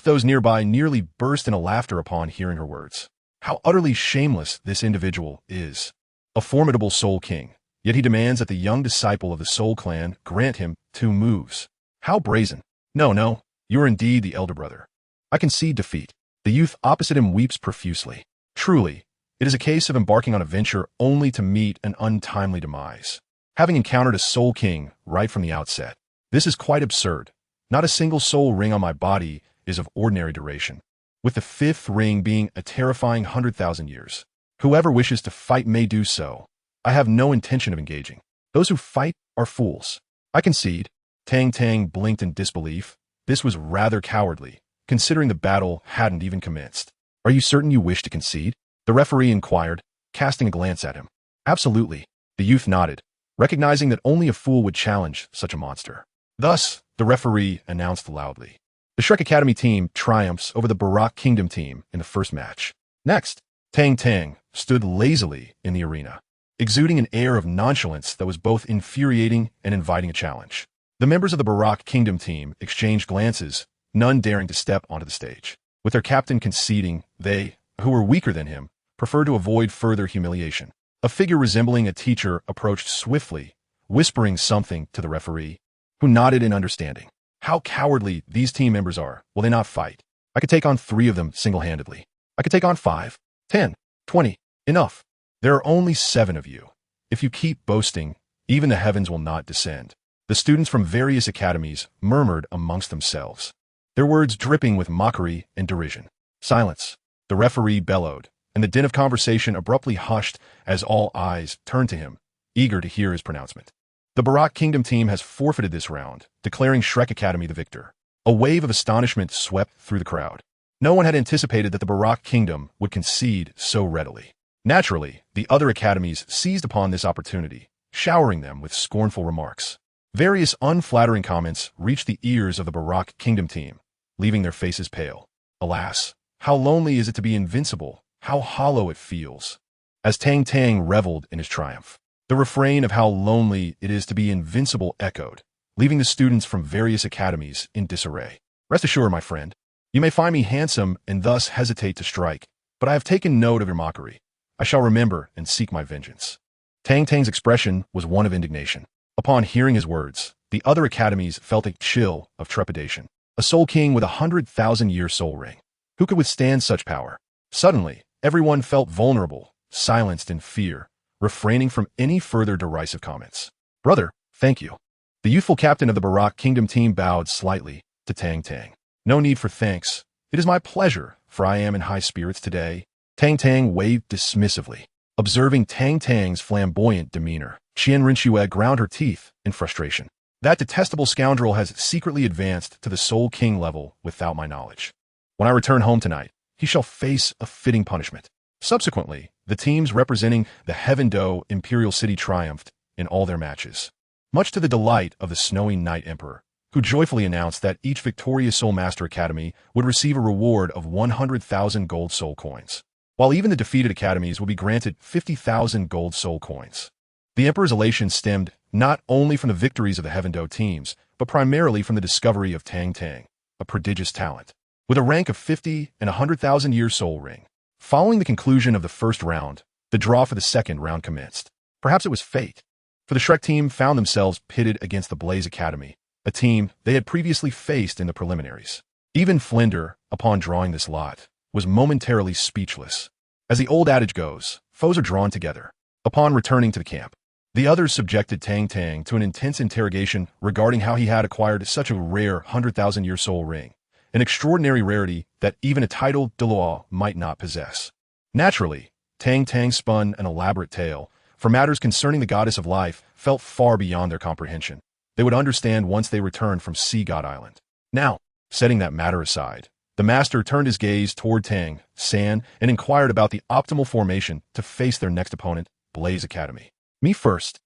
Those nearby nearly burst into laughter upon hearing her words. How utterly shameless this individual is. A formidable soul king, yet he demands that the young disciple of the Soul Clan grant him 2 moves. How brazen. No, you are indeed the elder brother. I concede defeat. The youth opposite him weeps profusely. Truly, it is a case of embarking on a venture only to meet an untimely demise. Having encountered a soul king right from the outset, this is quite absurd. Not a single soul ring on my body is of ordinary duration, with the 5th ring being a terrifying 100,000 years. Whoever wishes to fight may do so. I have no intention of engaging. Those who fight are fools. I concede. Tang Tang blinked in disbelief. This was rather cowardly, considering the battle hadn't even commenced. Are you certain you wish to concede? The referee inquired, casting a glance at him. Absolutely. The youth nodded, recognizing that only a fool would challenge such a monster. Thus, the referee announced loudly. The Shrek Academy team triumphs over the Barak Kingdom team in the first match. Next, Tang Tang stood lazily in the arena, exuding an air of nonchalance that was both infuriating and inviting a challenge. The members of the Barak Kingdom team exchanged glances, none daring to step onto the stage. With their captain conceding, they, who were weaker than him, preferred to avoid further humiliation. A figure resembling a teacher approached swiftly, whispering something to the referee, who nodded in understanding. How cowardly these team members are. Will they not fight? I could take on 3 of them single-handedly. I could take on 5, 10, 20. Enough. There are only 7 of you. If you keep boasting, even the heavens will not descend. The students from various academies murmured amongst themselves, their words dripping with mockery and derision. Silence. The referee bellowed, and the din of conversation abruptly hushed as all eyes turned to him, eager to hear his pronouncement. The Barak Kingdom team has forfeited this round, declaring Shrek Academy the victor. A wave of astonishment swept through the crowd. No one had anticipated that the Barak Kingdom would concede so readily. Naturally, the other academies seized upon this opportunity, showering them with scornful remarks. Various unflattering comments reached the ears of the Barak Kingdom team, leaving their faces pale. Alas, how lonely is it to be invincible, how hollow it feels. As Tang Tang reveled in his triumph, the refrain of how lonely it is to be invincible echoed, leaving the students from various academies in disarray. Rest assured, my friend, you may find me handsome and thus hesitate to strike, but I have taken note of your mockery. I shall remember and seek my vengeance. Tang Tang's expression was one of indignation. Upon hearing his words, the other academies felt a chill of trepidation. A soul king with 100,000-year soul ring. Who could withstand such power? Suddenly, everyone felt vulnerable, silenced in fear, refraining from any further derisive comments. Brother, thank you. The youthful captain of the Barak Kingdom team bowed slightly to Tang Tang. No need for thanks. It is my pleasure, for I am in high spirits today. Tang Tang waved dismissively. Observing Tang Tang's flamboyant demeanor, Qian Rinxue ground her teeth in frustration. That detestable scoundrel has secretly advanced to the Soul King level without my knowledge. When I return home tonight, he shall face a fitting punishment. Subsequently, the teams representing the Heaven Do Imperial City triumphed in all their matches, much to the delight of the snowy Night Emperor, who joyfully announced that each victorious Soul Master Academy would receive a reward of 100,000 gold soul coins, while even the defeated academies will be granted 50,000 gold soul coins. The Emperor's elation stemmed not only from the victories of the Heaven Do teams, but primarily from the discovery of Tang Tang, a prodigious talent, with a rank of 50 and 100,000-year soul ring. Following the conclusion of the first round, the draw for the second round commenced. Perhaps it was fate, for the Shrek team found themselves pitted against the Blaze Academy, a team they had previously faced in the preliminaries. Even Flinder, upon drawing this lot, was momentarily speechless. As the old adage goes, foes are drawn together. Upon returning to the camp, the others subjected Tang Tang to an intense interrogation regarding how he had acquired such a rare 100,000-year soul ring, an extraordinary rarity that even a titled Douluo might not possess. Naturally, Tang Tang spun an elaborate tale, for matters concerning the goddess of life felt far beyond their comprehension. They would understand once they returned from Sea God Island. Now, setting that matter aside, the master turned his gaze toward Tang San and inquired about the optimal formation to face their next opponent, Blaze Academy. Me first,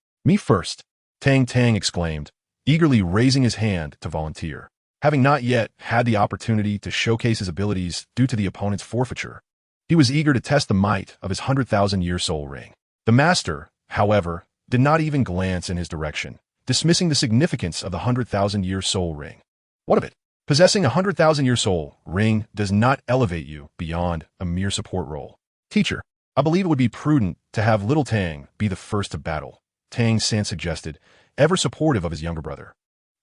Tang Tang exclaimed, eagerly raising his hand to volunteer. Having not yet had the opportunity to showcase his abilities due to the opponent's forfeiture, he was eager to test the might of his 100,000-year soul ring. The master, however, did not even glance in his direction, dismissing the significance of the 100,000-year soul ring. What of it? Possessing a 100,000-year soul ring does not elevate you beyond a mere support role. Teacher, I believe it would be prudent to have little Tang be the first to battle, Tang San suggested, ever supportive of his younger brother.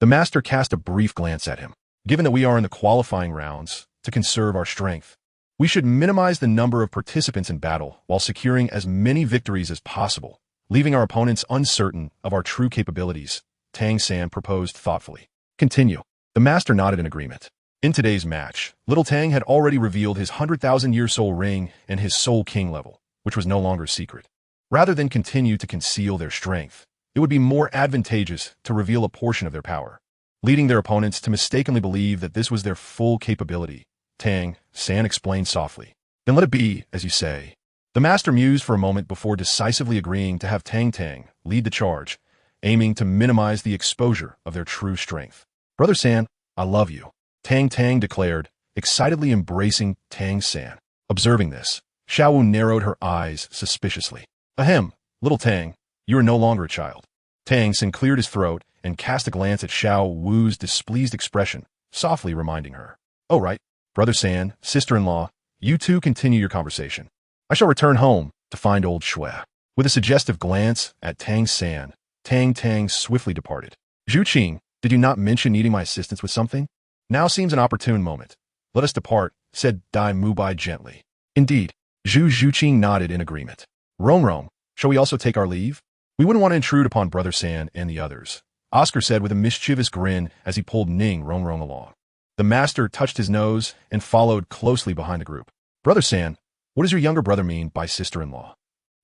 The master cast a brief glance at him. Given that we are in the qualifying rounds, to conserve our strength, we should minimize the number of participants in battle while securing as many victories as possible, leaving our opponents uncertain of our true capabilities, Tang San proposed thoughtfully. Continue. The master nodded in agreement. In today's match, little Tang had already revealed his 100,000-year soul ring and his Soul King level, which was no longer secret. Rather than continue to conceal their strength, it would be more advantageous to reveal a portion of their power, leading their opponents to mistakenly believe that this was their full capability, Tang San explained softly. Then let it be, as you say. The master mused for a moment before decisively agreeing to have Tang Tang lead the charge, aiming to minimize the exposure of their true strength. Brother San, I love you, Tang Tang declared, excitedly embracing Tang San. Observing this, Xiaowu narrowed her eyes suspiciously. Ahem, little Tang, you are no longer a child. Tang San cleared his throat and cast a glance at Xiao Wu's displeased expression, softly reminding her. Oh right, Brother San, sister-in-law, you two continue your conversation. I shall return home to find old Shui. With a suggestive glance at Tang San, Tang Tang swiftly departed. Zhu Qing, did you not mention needing my assistance with something? Now seems an opportune moment. Let us depart, said Dai Mubai gently. Indeed, Zhu Qing nodded in agreement. Rong, shall we also take our leave? We wouldn't want to intrude upon Brother San and the others, Oscar said with a mischievous grin as he pulled Ning Rong along. The master touched his nose and followed closely behind the group. Brother San, what does your younger brother mean by sister-in-law?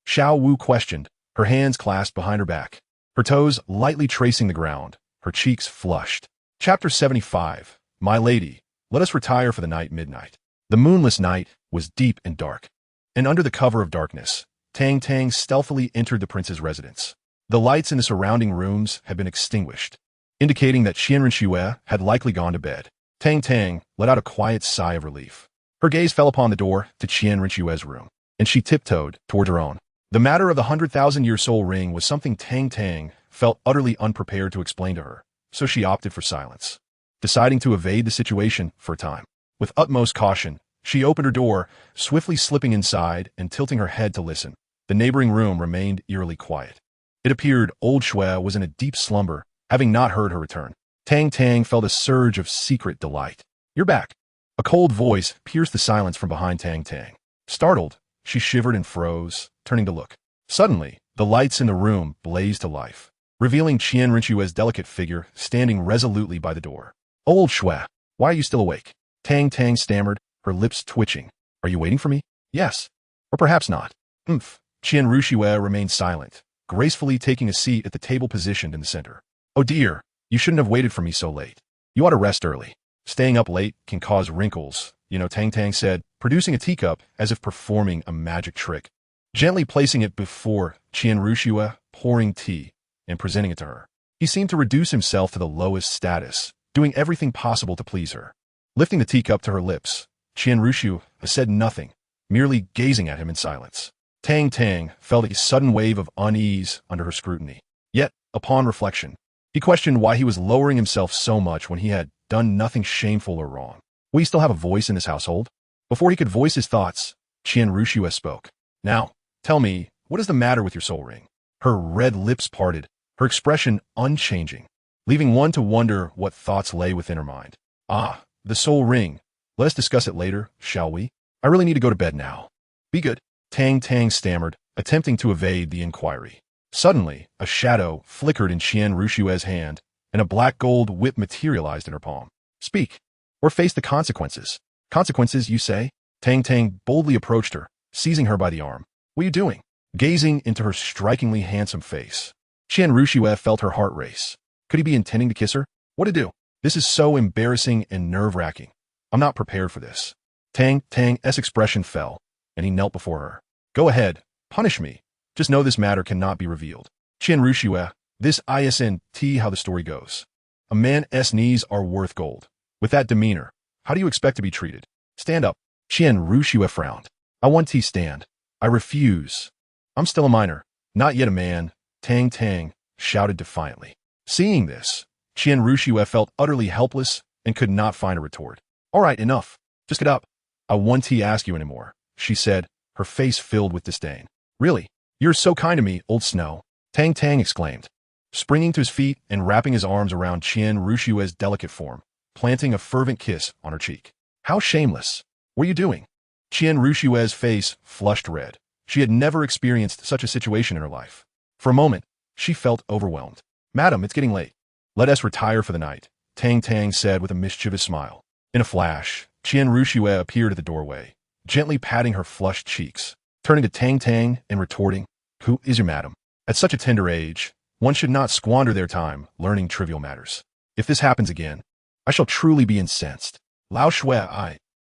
Xiao Wu questioned, her hands clasped behind her back, her toes lightly tracing the ground, her cheeks flushed. Chapter 75, My Lady, let us retire for the night midnight. The moonless night was deep and dark, and under the cover of darkness, Tang Tang stealthily entered the prince's residence. The lights in the surrounding rooms had been extinguished, indicating that Qian Rinxue had likely gone to bed. Tang Tang let out a quiet sigh of relief. Her gaze fell upon the door to Qian Rinxue's room, and she tiptoed toward her own. The matter of the 100,000-year soul ring was something Tang Tang felt utterly unprepared to explain to her, so she opted for silence, deciding to evade the situation for a time. With utmost caution, she opened her door, swiftly slipping inside and tilting her head to listen. The neighboring room remained eerily quiet. It appeared old Shui was in a deep slumber, having not heard her return. Tang Tang felt a surge of secret delight. You're back. A cold voice pierced the silence from behind Tang Tang. Startled, she shivered and froze, turning to look. Suddenly, the lights in the room blazed to life, revealing Qian Rinxue's delicate figure standing resolutely by the door. Old Shui, why are you still awake? Tang Tang stammered, her lips twitching. Are you waiting for me? Yes. Or perhaps not. Qian Rinxue remained silent, gracefully taking a seat at the table positioned in the center. Oh dear, you shouldn't have waited for me so late. You ought to rest early. Staying up late can cause wrinkles, Tang Tang said, producing a teacup as if performing a magic trick, gently placing it before Qian Rinxue, pouring tea, and presenting it to her. He seemed to reduce himself to the lowest status, doing everything possible to please her. Lifting the teacup to her lips, Qian Rinxue said nothing, merely gazing at him in silence. Tang Tang felt a sudden wave of unease under her scrutiny. Yet, upon reflection, he questioned why he was lowering himself so much when he had done nothing shameful or wrong. We still have a voice in this household? Before he could voice his thoughts, Qian Rinxue spoke. Now, tell me, what is the matter with your soul ring? Her red lips parted, her expression unchanging, leaving one to wonder what thoughts lay within her mind. Ah, the soul ring. Let us discuss it later, shall we? I really need to go to bed now. Be good. Tang Tang stammered, attempting to evade the inquiry. Suddenly, a shadow flickered in Qian Rinxue's hand, and a black gold whip materialized in her palm. Speak, or face the consequences. Consequences, you say? Tang Tang boldly approached her, seizing her by the arm. What are you doing? Gazing into her strikingly handsome face, Qian Rinxue felt her heart race. Could he be intending to kiss her? What to do? This is so embarrassing and nerve-wracking. I'm not prepared for this. Tang Tang's expression fell, and he knelt before her. Go ahead, punish me. Just know this matter cannot be revealed. Qian Rinxue, this isn't how the story goes. A man's knees are worth gold. With that demeanor, how do you expect to be treated? Stand up. Qian Rinxue frowned. I want to stand. I refuse. I'm still a minor, not yet a man, Tang Tang shouted defiantly. Seeing this, Qian Rinxue felt utterly helpless and could not find a retort. All right, enough. Just get up. I won't ask you anymore, she said, her face filled with disdain. Really? You're so kind to me, old snow, Tang Tang exclaimed, springing to his feet and wrapping his arms around Qian Rinxue's delicate form, planting a fervent kiss on her cheek. How shameless. What are you doing? Qian Rinxue's face flushed red. She had never experienced such a situation in her life. For a moment, she felt overwhelmed. Madam, it's getting late. Let us retire for the night, Tang Tang said with a mischievous smile. In a flash, Qian Rinxue appeared at the doorway, gently patting her flushed cheeks, turning to Tang Tang and retorting, Who is your madam? At such a tender age, one should not squander their time learning trivial matters. If this happens again, I shall truly be incensed. Lao Shui,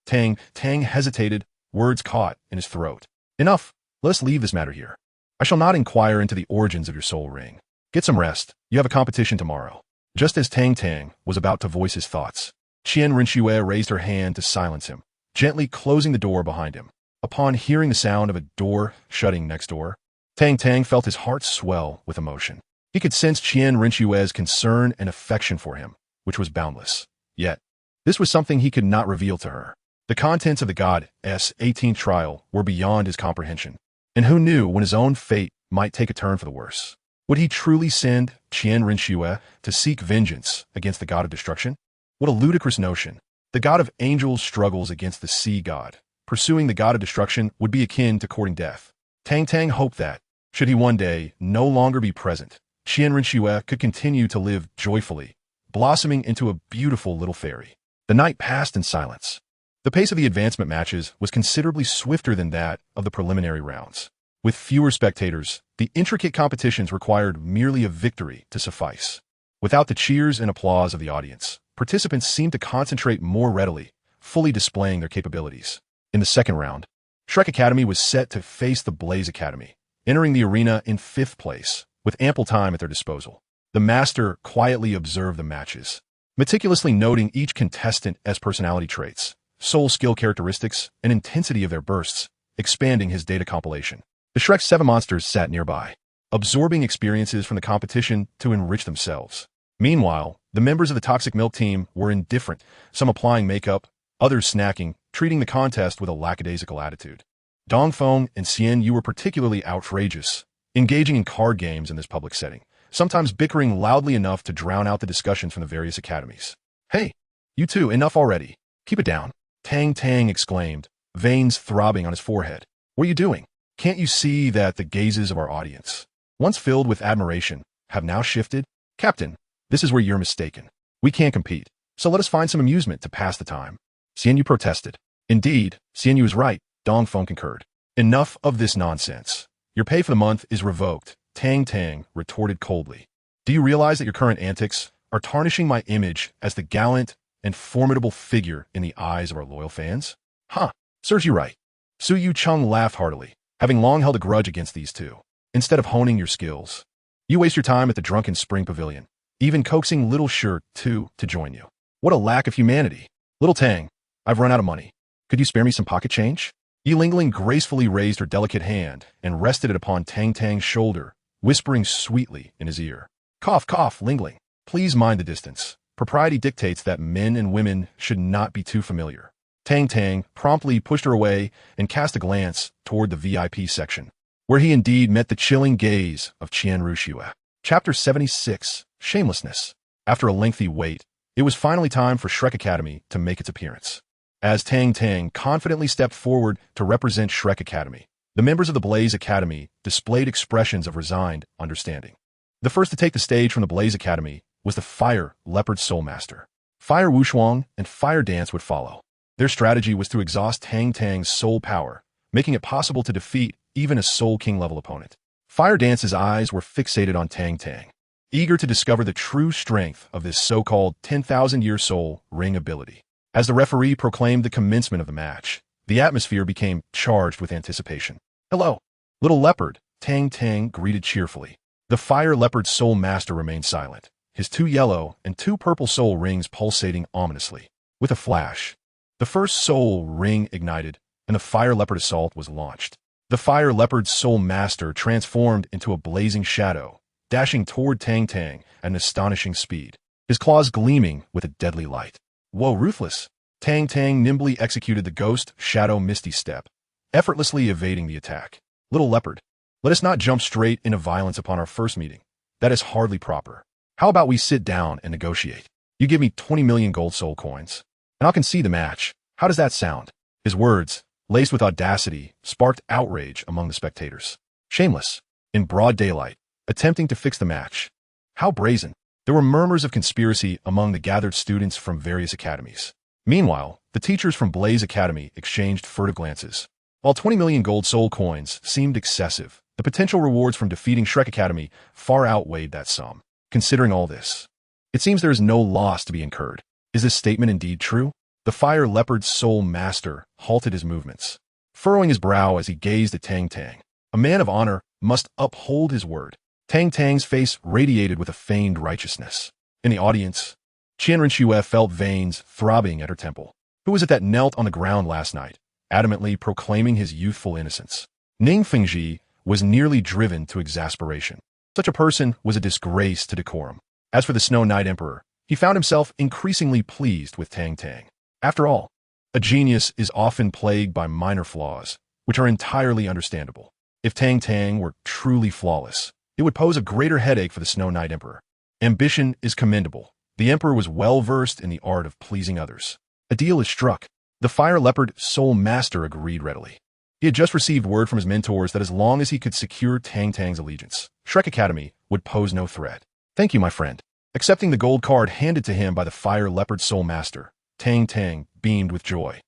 Tang hesitated, words caught in his throat. Enough, let us leave this matter here. I shall not inquire into the origins of your soul ring. Get some rest, you have a competition tomorrow. Just as Tang Tang was about to voice his thoughts, Qian Rinxue raised her hand to silence him, gently closing the door behind him. Upon hearing the sound of a door shutting next door, Tang Tang felt his heart swell with emotion. He could sense Qian Rinxue's concern and affection for him, which was boundless. Yet, this was something he could not reveal to her. The contents of the god's 18th trial were beyond his comprehension, and who knew when his own fate might take a turn for the worse? Would he truly send Qian Rinxue to seek vengeance against the god of destruction? What a ludicrous notion. The god of angels struggles against the sea god. Pursuing the god of destruction would be akin to courting death. Tang Tang hoped that, should he one day no longer be present, Qian Rinxue could continue to live joyfully, blossoming into a beautiful little fairy. The night passed in silence. The pace of the advancement matches was considerably swifter than that of the preliminary rounds. With fewer spectators, the intricate competitions required merely a victory to suffice. Without the cheers and applause of the audience, participants seemed to concentrate more readily, fully displaying their capabilities. In the second round, Shrek Academy was set to face the Blaze Academy, entering the arena in 5th place, with ample time at their disposal. The master quietly observed the matches, meticulously noting each contestant's personality traits, soul skill characteristics, and intensity of their bursts, expanding his data compilation. The Shrek 7 monsters sat nearby, absorbing experiences from the competition to enrich themselves. Meanwhile, the members of the Toxic Milk team were indifferent, some applying makeup, others snacking, treating the contest with a lackadaisical attitude. Dongfeng and Xian Yu were particularly outrageous, engaging in card games in this public setting, sometimes bickering loudly enough to drown out the discussions from the various academies. "Hey, you two, enough already. Keep it down," Tang Tang exclaimed, veins throbbing on his forehead. "What are you doing? Can't you see that the gazes of our audience, once filled with admiration, have now shifted? Captain, this is where you're mistaken. We can't compete, so let us find some amusement to pass the time." Xian Yu protested. "Indeed, Xian Yu is right," Dongfeng concurred. "Enough of this nonsense. Your pay for the month is revoked," Tang Tang retorted coldly. "Do you realize that your current antics are tarnishing my image as the gallant and formidable figure in the eyes of our loyal fans?" "Huh, serves you right." Su Yu Chung laughed heartily, having long held a grudge against these two. "Instead of honing your skills, you waste your time at the Drunken Spring Pavilion, even coaxing Little Shirt to join you. What a lack of humanity. Little Tang, I've run out of money. Could you spare me some pocket change?" Yi Lingling gracefully raised her delicate hand and rested it upon Tang Tang's shoulder, whispering sweetly in his ear. "Cough, cough, Lingling. Please mind the distance. Propriety dictates that men and women should not be too familiar." Tang Tang promptly pushed her away and cast a glance toward the VIP section, where he indeed met the chilling gaze of Qian Rinxue. Chapter 76, Shamelessness. After a lengthy wait, it was finally time for Shrek Academy to make its appearance. As Tang Tang confidently stepped forward to represent Shrek Academy, the members of the Blaze Academy displayed expressions of resigned understanding. The first to take the stage from the Blaze Academy was the Fire Leopard Soul Master. Fire Wushuang and Fire Dance would follow. Their strategy was to exhaust Tang Tang's soul power, making it possible to defeat even a Soul King level opponent. Fire Dance's eyes were fixated on Tang Tang, eager to discover the true strength of this so-called 10,000-year soul ring ability. As the referee proclaimed the commencement of the match, the atmosphere became charged with anticipation. "Hello, little leopard," Tang Tang greeted cheerfully. The Fire Leopard Soul Master remained silent, his 2 yellow and 2 purple soul rings pulsating ominously. With a flash, the first soul ring ignited, and the Fire Leopard Assault was launched. The Fire Leopard Soul Master transformed into a blazing shadow, dashing toward Tang Tang at an astonishing speed, his claws gleaming with a deadly light. "Whoa, ruthless!" Tang Tang nimbly executed the Ghost Shadow Misty Step, effortlessly evading the attack. "Little leopard, let us not jump straight into violence upon our first meeting. That is hardly proper. How about we sit down and negotiate? You give me 20 million gold soul coins, and I'll concede the match. How does that sound?" His words, laced with audacity, sparked outrage among the spectators. Shameless, in broad daylight, attempting to fix the match. How brazen. There were murmurs of conspiracy among the gathered students from various academies. Meanwhile, the teachers from Blaze Academy exchanged furtive glances. While 20 million gold soul coins seemed excessive, the potential rewards from defeating Shrek Academy far outweighed that sum. Considering all this, it seems there is no loss to be incurred. Is this statement indeed true? The Fire Leopard Soul Master halted his movements, furrowing his brow as he gazed at Tang Tang. A man of honor must uphold his word. Tang Tang's face radiated with a feigned righteousness. In the audience, Qian Rinxue felt veins throbbing at her temple. Who was it that knelt on the ground last night, adamantly proclaiming his youthful innocence? Ning Fengji was nearly driven to exasperation. Such a person was a disgrace to decorum. As for the Snow Knight Emperor, he found himself increasingly pleased with Tang Tang. After all, a genius is often plagued by minor flaws, which are entirely understandable. If Tang Tang were truly flawless, it would pose a greater headache for the Snow Knight Emperor. Ambition is commendable. The Emperor was well-versed in the art of pleasing others. A deal is struck. The Fire Leopard Soul Master agreed readily. He had just received word from his mentors that as long as he could secure Tang Tang's allegiance, Shrek Academy would pose no threat. Thank you, my friend. Accepting the gold card handed to him by the Fire Leopard Soul Master, Tang Tang beamed with joy.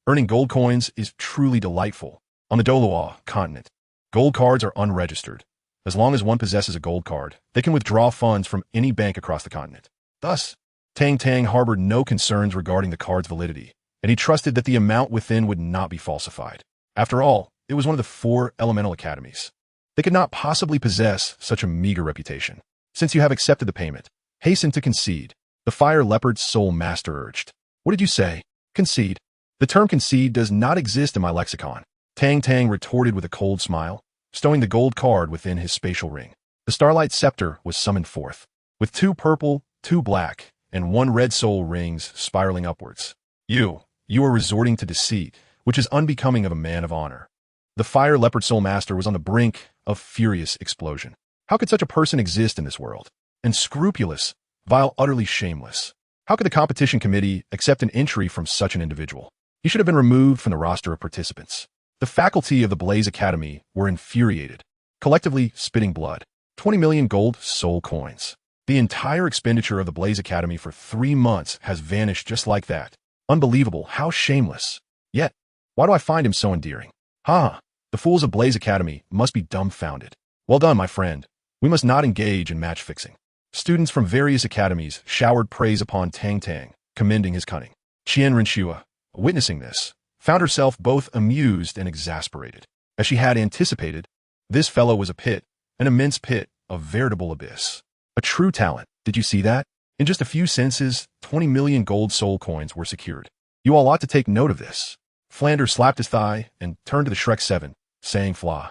Earning gold coins is truly delightful. On the Douluo continent, gold cards are unregistered. As long as one possesses a gold card, they can withdraw funds from any bank across the continent. Thus, Tang Tang harbored no concerns regarding the card's validity, and he trusted that the amount within would not be falsified. After all, it was one of the 4 elemental academies. They could not possibly possess such a meager reputation. Since you have accepted the payment, hasten to concede, the Fire Leopard Soul Master urged. What did you say? Concede. The term concede does not exist in my lexicon. Tang Tang retorted with a cold smile, stowing the gold card within his spatial ring. The Starlight Scepter was summoned forth, with 2 purple, 2 black, and 1 red soul rings spiraling upwards. You are resorting to deceit, which is unbecoming of a man of honor. The Fire Leopard Soul Master was on the brink of furious explosion. How could such a person exist in this world? Unscrupulous, vile, utterly shameless. How could the competition committee accept an entry from such an individual? He should have been removed from the roster of participants. The faculty of the Blaze Academy were infuriated, collectively spitting blood. 20 million gold soul coins. The entire expenditure of the Blaze Academy for 3 months has vanished just like that. Unbelievable, how shameless. Yet, why do I find him so endearing? The fools of Blaze Academy must be dumbfounded. Well done, my friend. We must not engage in match fixing. Students from various academies showered praise upon Tang Tang, commending his cunning. Qian Renshua, witnessing this, found herself both amused and exasperated. As she had anticipated, this fellow was a pit, an immense pit, a veritable abyss. A true talent, did you see that? In just a few sentences, 20 million gold soul coins were secured. You all ought to take note of this. Flanders slapped his thigh and turned to the Shrek 7, saying flaw.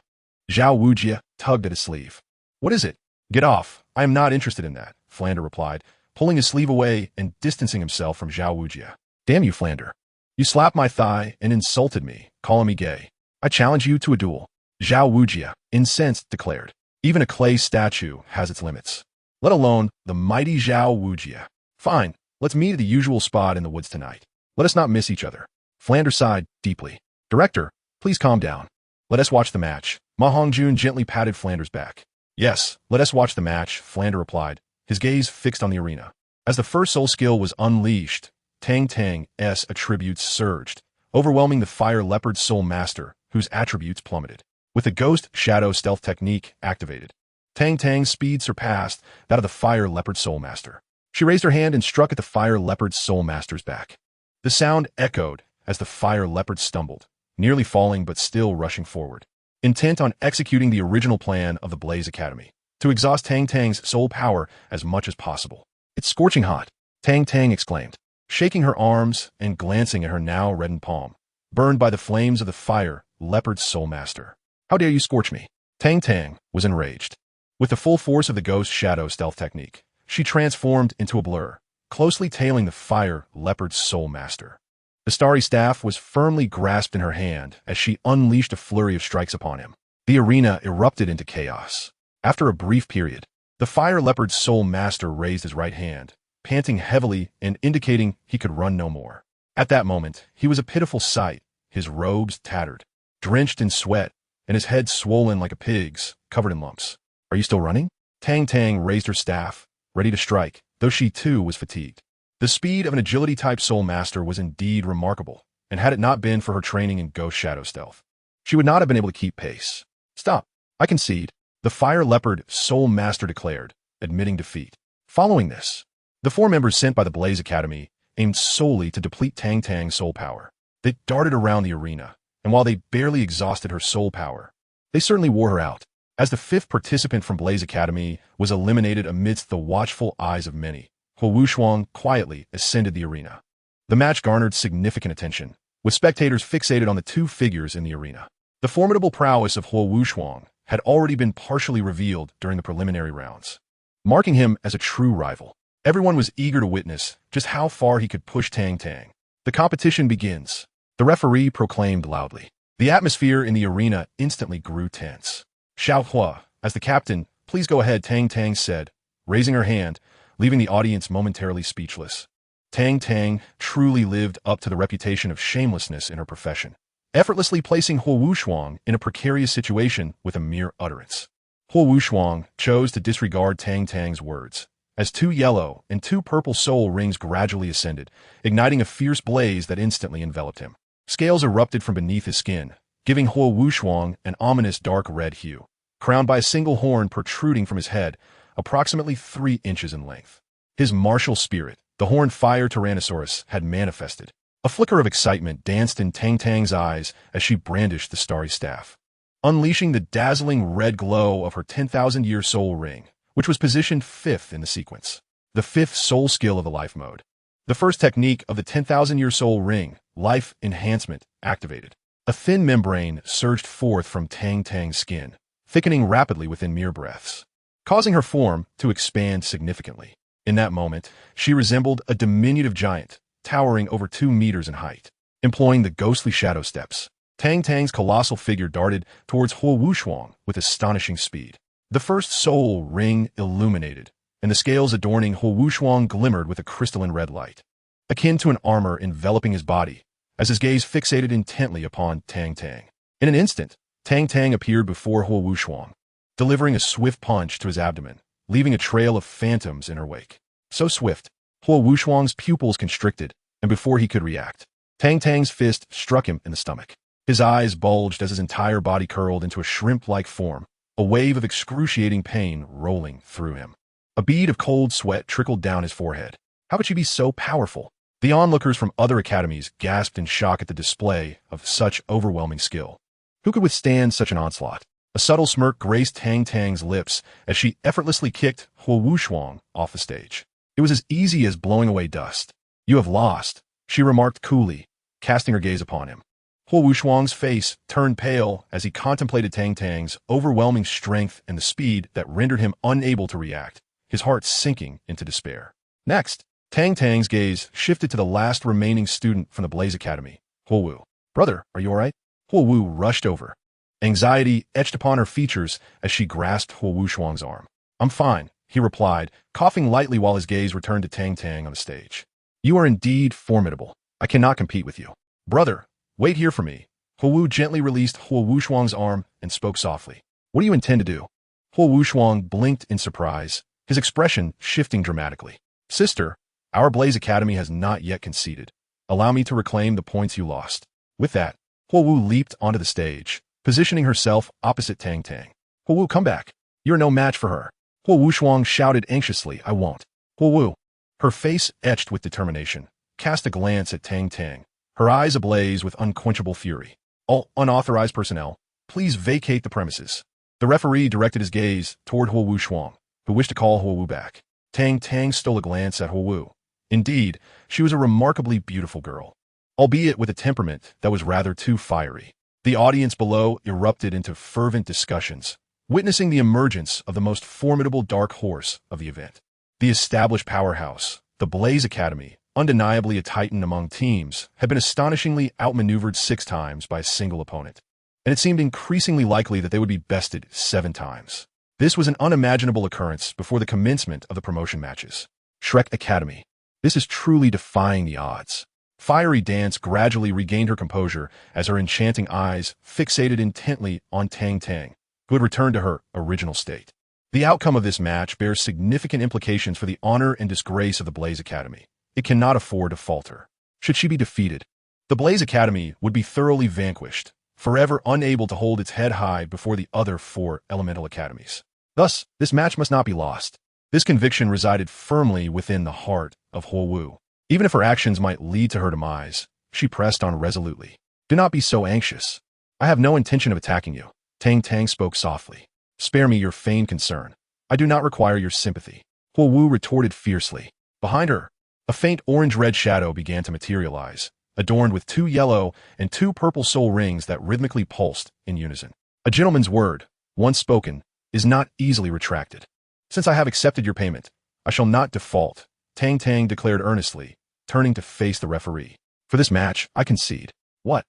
Zhao Wujia tugged at his sleeve. What is it? Get off. I am not interested in that, Flander replied, pulling his sleeve away and distancing himself from Zhao Wujia. Damn you, Flander. You slapped my thigh and insulted me, calling me gay. I challenge you to a duel. Zhao Wujia, incensed, declared. Even a clay statue has its limits. Let alone the mighty Zhao Wujia. Fine, let's meet at the usual spot in the woods tonight. Let us not miss each other. Flander sighed deeply. Director, please calm down. Let us watch the match. Ma Hongjun gently patted Flander's back. Yes, let us watch the match, Flander replied, his gaze fixed on the arena. As the first soul skill was unleashed, Tang Tang's attributes surged, overwhelming the Fire Leopard Soul Master, whose attributes plummeted. With the Ghost Shadow Stealth technique activated, Tang Tang's speed surpassed that of the Fire Leopard Soul Master. She raised her hand and struck at the Fire Leopard Soul Master's back. The sound echoed as the Fire Leopard stumbled, nearly falling but still rushing forward, intent on executing the original plan of the Blaze Academy, to exhaust Tang Tang's soul power as much as possible. It's scorching hot, Tang Tang exclaimed, shaking her arms and glancing at her now reddened palm, burned by the flames of the Fire Leopard Soul Master. How dare you scorch me? Tang Tang was enraged. With the full force of the Ghost Shadow Stealth technique, she transformed into a blur, closely tailing the Fire Leopard Soul Master. The starry staff was firmly grasped in her hand as she unleashed a flurry of strikes upon him. The arena erupted into chaos. After a brief period, the Fire Leopard Soul Master raised his right hand, panting heavily and indicating he could run no more. At that moment, he was a pitiful sight, his robes tattered, drenched in sweat, and his head swollen like a pig's, covered in lumps. Are you still running? Tang Tang raised her staff, ready to strike, though she too was fatigued. The speed of an agility-type Soul Master was indeed remarkable, and had it not been for her training in Ghost Shadow Stealth, she would not have been able to keep pace. Stop. I concede, the Fire Leopard Soul Master declared, admitting defeat. Following this, the 4 members sent by the Blaze Academy aimed solely to deplete Tang Tang's soul power. They darted around the arena, and while they barely exhausted her soul power, they certainly wore her out. As the 5th participant from Blaze Academy was eliminated amidst the watchful eyes of many, Huo Wushuang quietly ascended the arena. The match garnered significant attention, with spectators fixated on the 2 figures in the arena. The formidable prowess of Huo Wushuang had already been partially revealed during the preliminary rounds, marking him as a true rival. Everyone was eager to witness just how far he could push Tang Tang. The competition begins. The referee proclaimed loudly. The atmosphere in the arena instantly grew tense. Xiao Hua, as the captain, please go ahead, Tang Tang said, raising her hand, leaving the audience momentarily speechless. Tang Tang truly lived up to the reputation of shamelessness in her profession, effortlessly placing Huo Wushuang in a precarious situation with a mere utterance. Huo Wushuang chose to disregard Tang Tang's words, as 2 yellow and 2 purple soul rings gradually ascended, igniting a fierce blaze that instantly enveloped him. Scales erupted from beneath his skin, giving Huo Wushuang an ominous dark red hue, crowned by a single horn protruding from his head, approximately 3 inches in length. His martial spirit, the horned fire Tyrannosaurus, had manifested. A flicker of excitement danced in Tang Tang's eyes as she brandished the starry staff, unleashing the dazzling red glow of her 10,000-year soul ring, which was positioned 5th in the sequence. The 5th soul skill of the life mode. The first technique of the 10,000-year soul ring, life enhancement, activated. A thin membrane surged forth from Tang Tang's skin, thickening rapidly within mere breaths, causing her form to expand significantly. In that moment, she resembled a diminutive giant, towering over 2 meters in height. Employing the ghostly shadow steps, Tang Tang's colossal figure darted towards Huo Wushuang with astonishing speed. The first soul ring illuminated, and the scales adorning Huo Wushuang glimmered with a crystalline red light, akin to an armor enveloping his body, as his gaze fixated intently upon Tang Tang. In an instant, Tang Tang appeared before Huo Wushuang, delivering a swift punch to his abdomen, leaving a trail of phantoms in her wake. So swift, Huo Wushuang's pupils constricted, and before he could react, Tang Tang's fist struck him in the stomach. His eyes bulged as his entire body curled into a shrimp-like form, a wave of excruciating pain rolling through him. A bead of cold sweat trickled down his forehead. How could she be so powerful? The onlookers from other academies gasped in shock at the display of such overwhelming skill. Who could withstand such an onslaught? A subtle smirk graced Tang Tang's lips as she effortlessly kicked Huo Wushuang off the stage. It was as easy as blowing away dust. You have lost, she remarked coolly, casting her gaze upon him. Huo Wushuang's face turned pale as he contemplated Tang Tang's overwhelming strength and the speed that rendered him unable to react, his heart sinking into despair. Next, Tang Tang's gaze shifted to the last remaining student from the Blaze Academy, Huo Wu. Brother, are you all right? Huo Wu rushed over. Anxiety etched upon her features as she grasped Huo Wushuang's arm. I'm fine, he replied, coughing lightly while his gaze returned to Tang Tang on the stage. You are indeed formidable. I cannot compete with you. Brother, wait here for me. Huo Wu gently released Huo Wushuang's arm and spoke softly. What do you intend to do? Huo Wushuang blinked in surprise, his expression shifting dramatically. Sister, our Blaze Academy has not yet conceded. Allow me to reclaim the points you lost. With that, Huo Wu leaped onto the stage, positioning herself opposite Tang Tang. Huo Wu, come back. You're no match for her. Huo Wushuang shouted anxiously, I won't. Huo Wu, her face etched with determination, cast a glance at Tang Tang, her eyes ablaze with unquenchable fury. All unauthorized personnel, please vacate the premises. The referee directed his gaze toward Huo Wushuang, who wished to call Huo Wu back. Tang Tang stole a glance at Huo Wu. Indeed, she was a remarkably beautiful girl, albeit with a temperament that was rather too fiery. The audience below erupted into fervent discussions, witnessing the emergence of the most formidable dark horse of the event. The established powerhouse, the Blaze Academy, undeniably a titan among teams, had been astonishingly outmaneuvered 6 times by a single opponent, and it seemed increasingly likely that they would be bested 7 times. This was an unimaginable occurrence before the commencement of the promotion matches. Shrek Academy. This is truly defying the odds. Fiery Dance gradually regained her composure as her enchanting eyes fixated intently on Tang Tang, who had returned to her original state. The outcome of this match bears significant implications for the honor and disgrace of the Blaze Academy. It cannot afford to falter. Should she be defeated, the Blaze Academy would be thoroughly vanquished, forever unable to hold its head high before the other 4 elemental academies. Thus, this match must not be lost. This conviction resided firmly within the heart of Huo Wu. Even if her actions might lead to her demise, she pressed on resolutely. Do not be so anxious. I have no intention of attacking you. Tang Tang spoke softly. Spare me your feigned concern. I do not require your sympathy. Huo Wu retorted fiercely. Behind her, a faint orange-red shadow began to materialize, adorned with 2 yellow and 2 purple soul rings that rhythmically pulsed in unison. A gentleman's word, once spoken, is not easily retracted. Since I have accepted your payment, I shall not default, Tang Tang declared earnestly, turning to face the referee. For this match, I concede. What?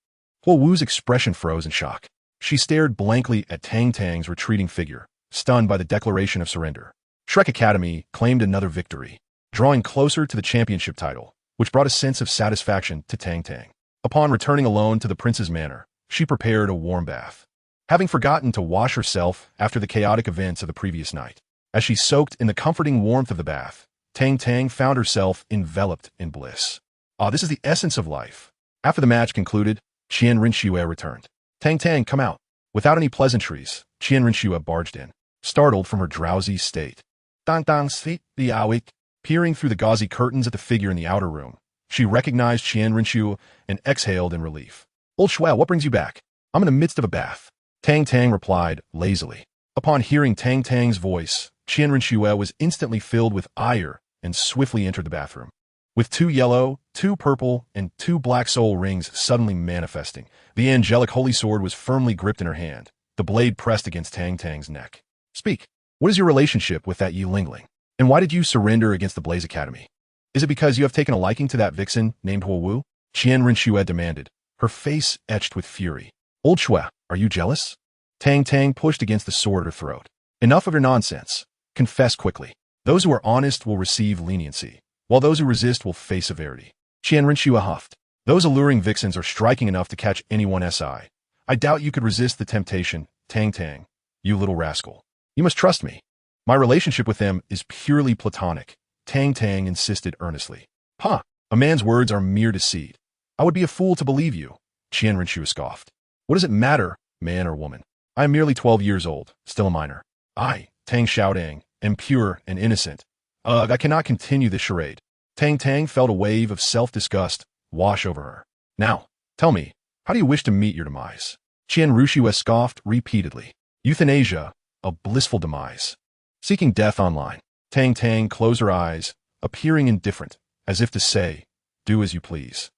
Huo Wu's expression froze in shock. She stared blankly at Tang Tang's retreating figure, stunned by the declaration of surrender. Shrek Academy claimed another victory, drawing closer to the championship title, which brought a sense of satisfaction to Tang Tang. Upon returning alone to the prince's manor, she prepared a warm bath, having forgotten to wash herself after the chaotic events of the previous night. As she soaked in the comforting warmth of the bath, Tang Tang found herself enveloped in bliss. This is the essence of life. After the match concluded, Qian Rinxue returned. Tang Tang, come out. Without any pleasantries, Qian Rinxue barged in, startled from her drowsy state. Tang Tang Sect, the awake. Peering through the gauzy curtains at the figure in the outer room, she recognized Qian Rinxue and exhaled in relief. Old Shui, what brings you back? I'm in the midst of a bath. Tang Tang replied lazily. Upon hearing Tang Tang's voice, Qian Rinxue was instantly filled with ire and swiftly entered the bathroom. With 2 yellow, 2 purple, and 2 black soul rings suddenly manifesting, the angelic holy sword was firmly gripped in her hand, the blade pressed against Tang Tang's neck. Speak. What is your relationship with that Yi Lingling? And why did you surrender against the Blaze Academy? Is it because you have taken a liking to that vixen named Huo Wu? Qian Rinxue demanded, her face etched with fury. Old Shui, are you jealous? Tang Tang pushed against the sword at her throat. Enough of your nonsense. Confess quickly. Those who are honest will receive leniency, while those who resist will face severity. Qian Rinxue huffed. Those alluring vixens are striking enough to catch anyone's eye. I doubt you could resist the temptation, Tang Tang, you little rascal. You must trust me. My relationship with them is purely platonic, Tang Tang insisted earnestly. A man's words are mere deceit. I would be a fool to believe you, Qian Rinxue scoffed. What does it matter, man or woman? I am merely 12 years old, still a minor. I, Tang Xiaodang, am pure and innocent. I cannot continue this charade. Tang Tang felt a wave of self-disgust wash over her. Now, tell me, how do you wish to meet your demise? Qian Rinxue scoffed repeatedly. Euthanasia, a blissful demise. Seeking death online. Tang Tang closed her eyes, appearing indifferent, as if to say, do as you please.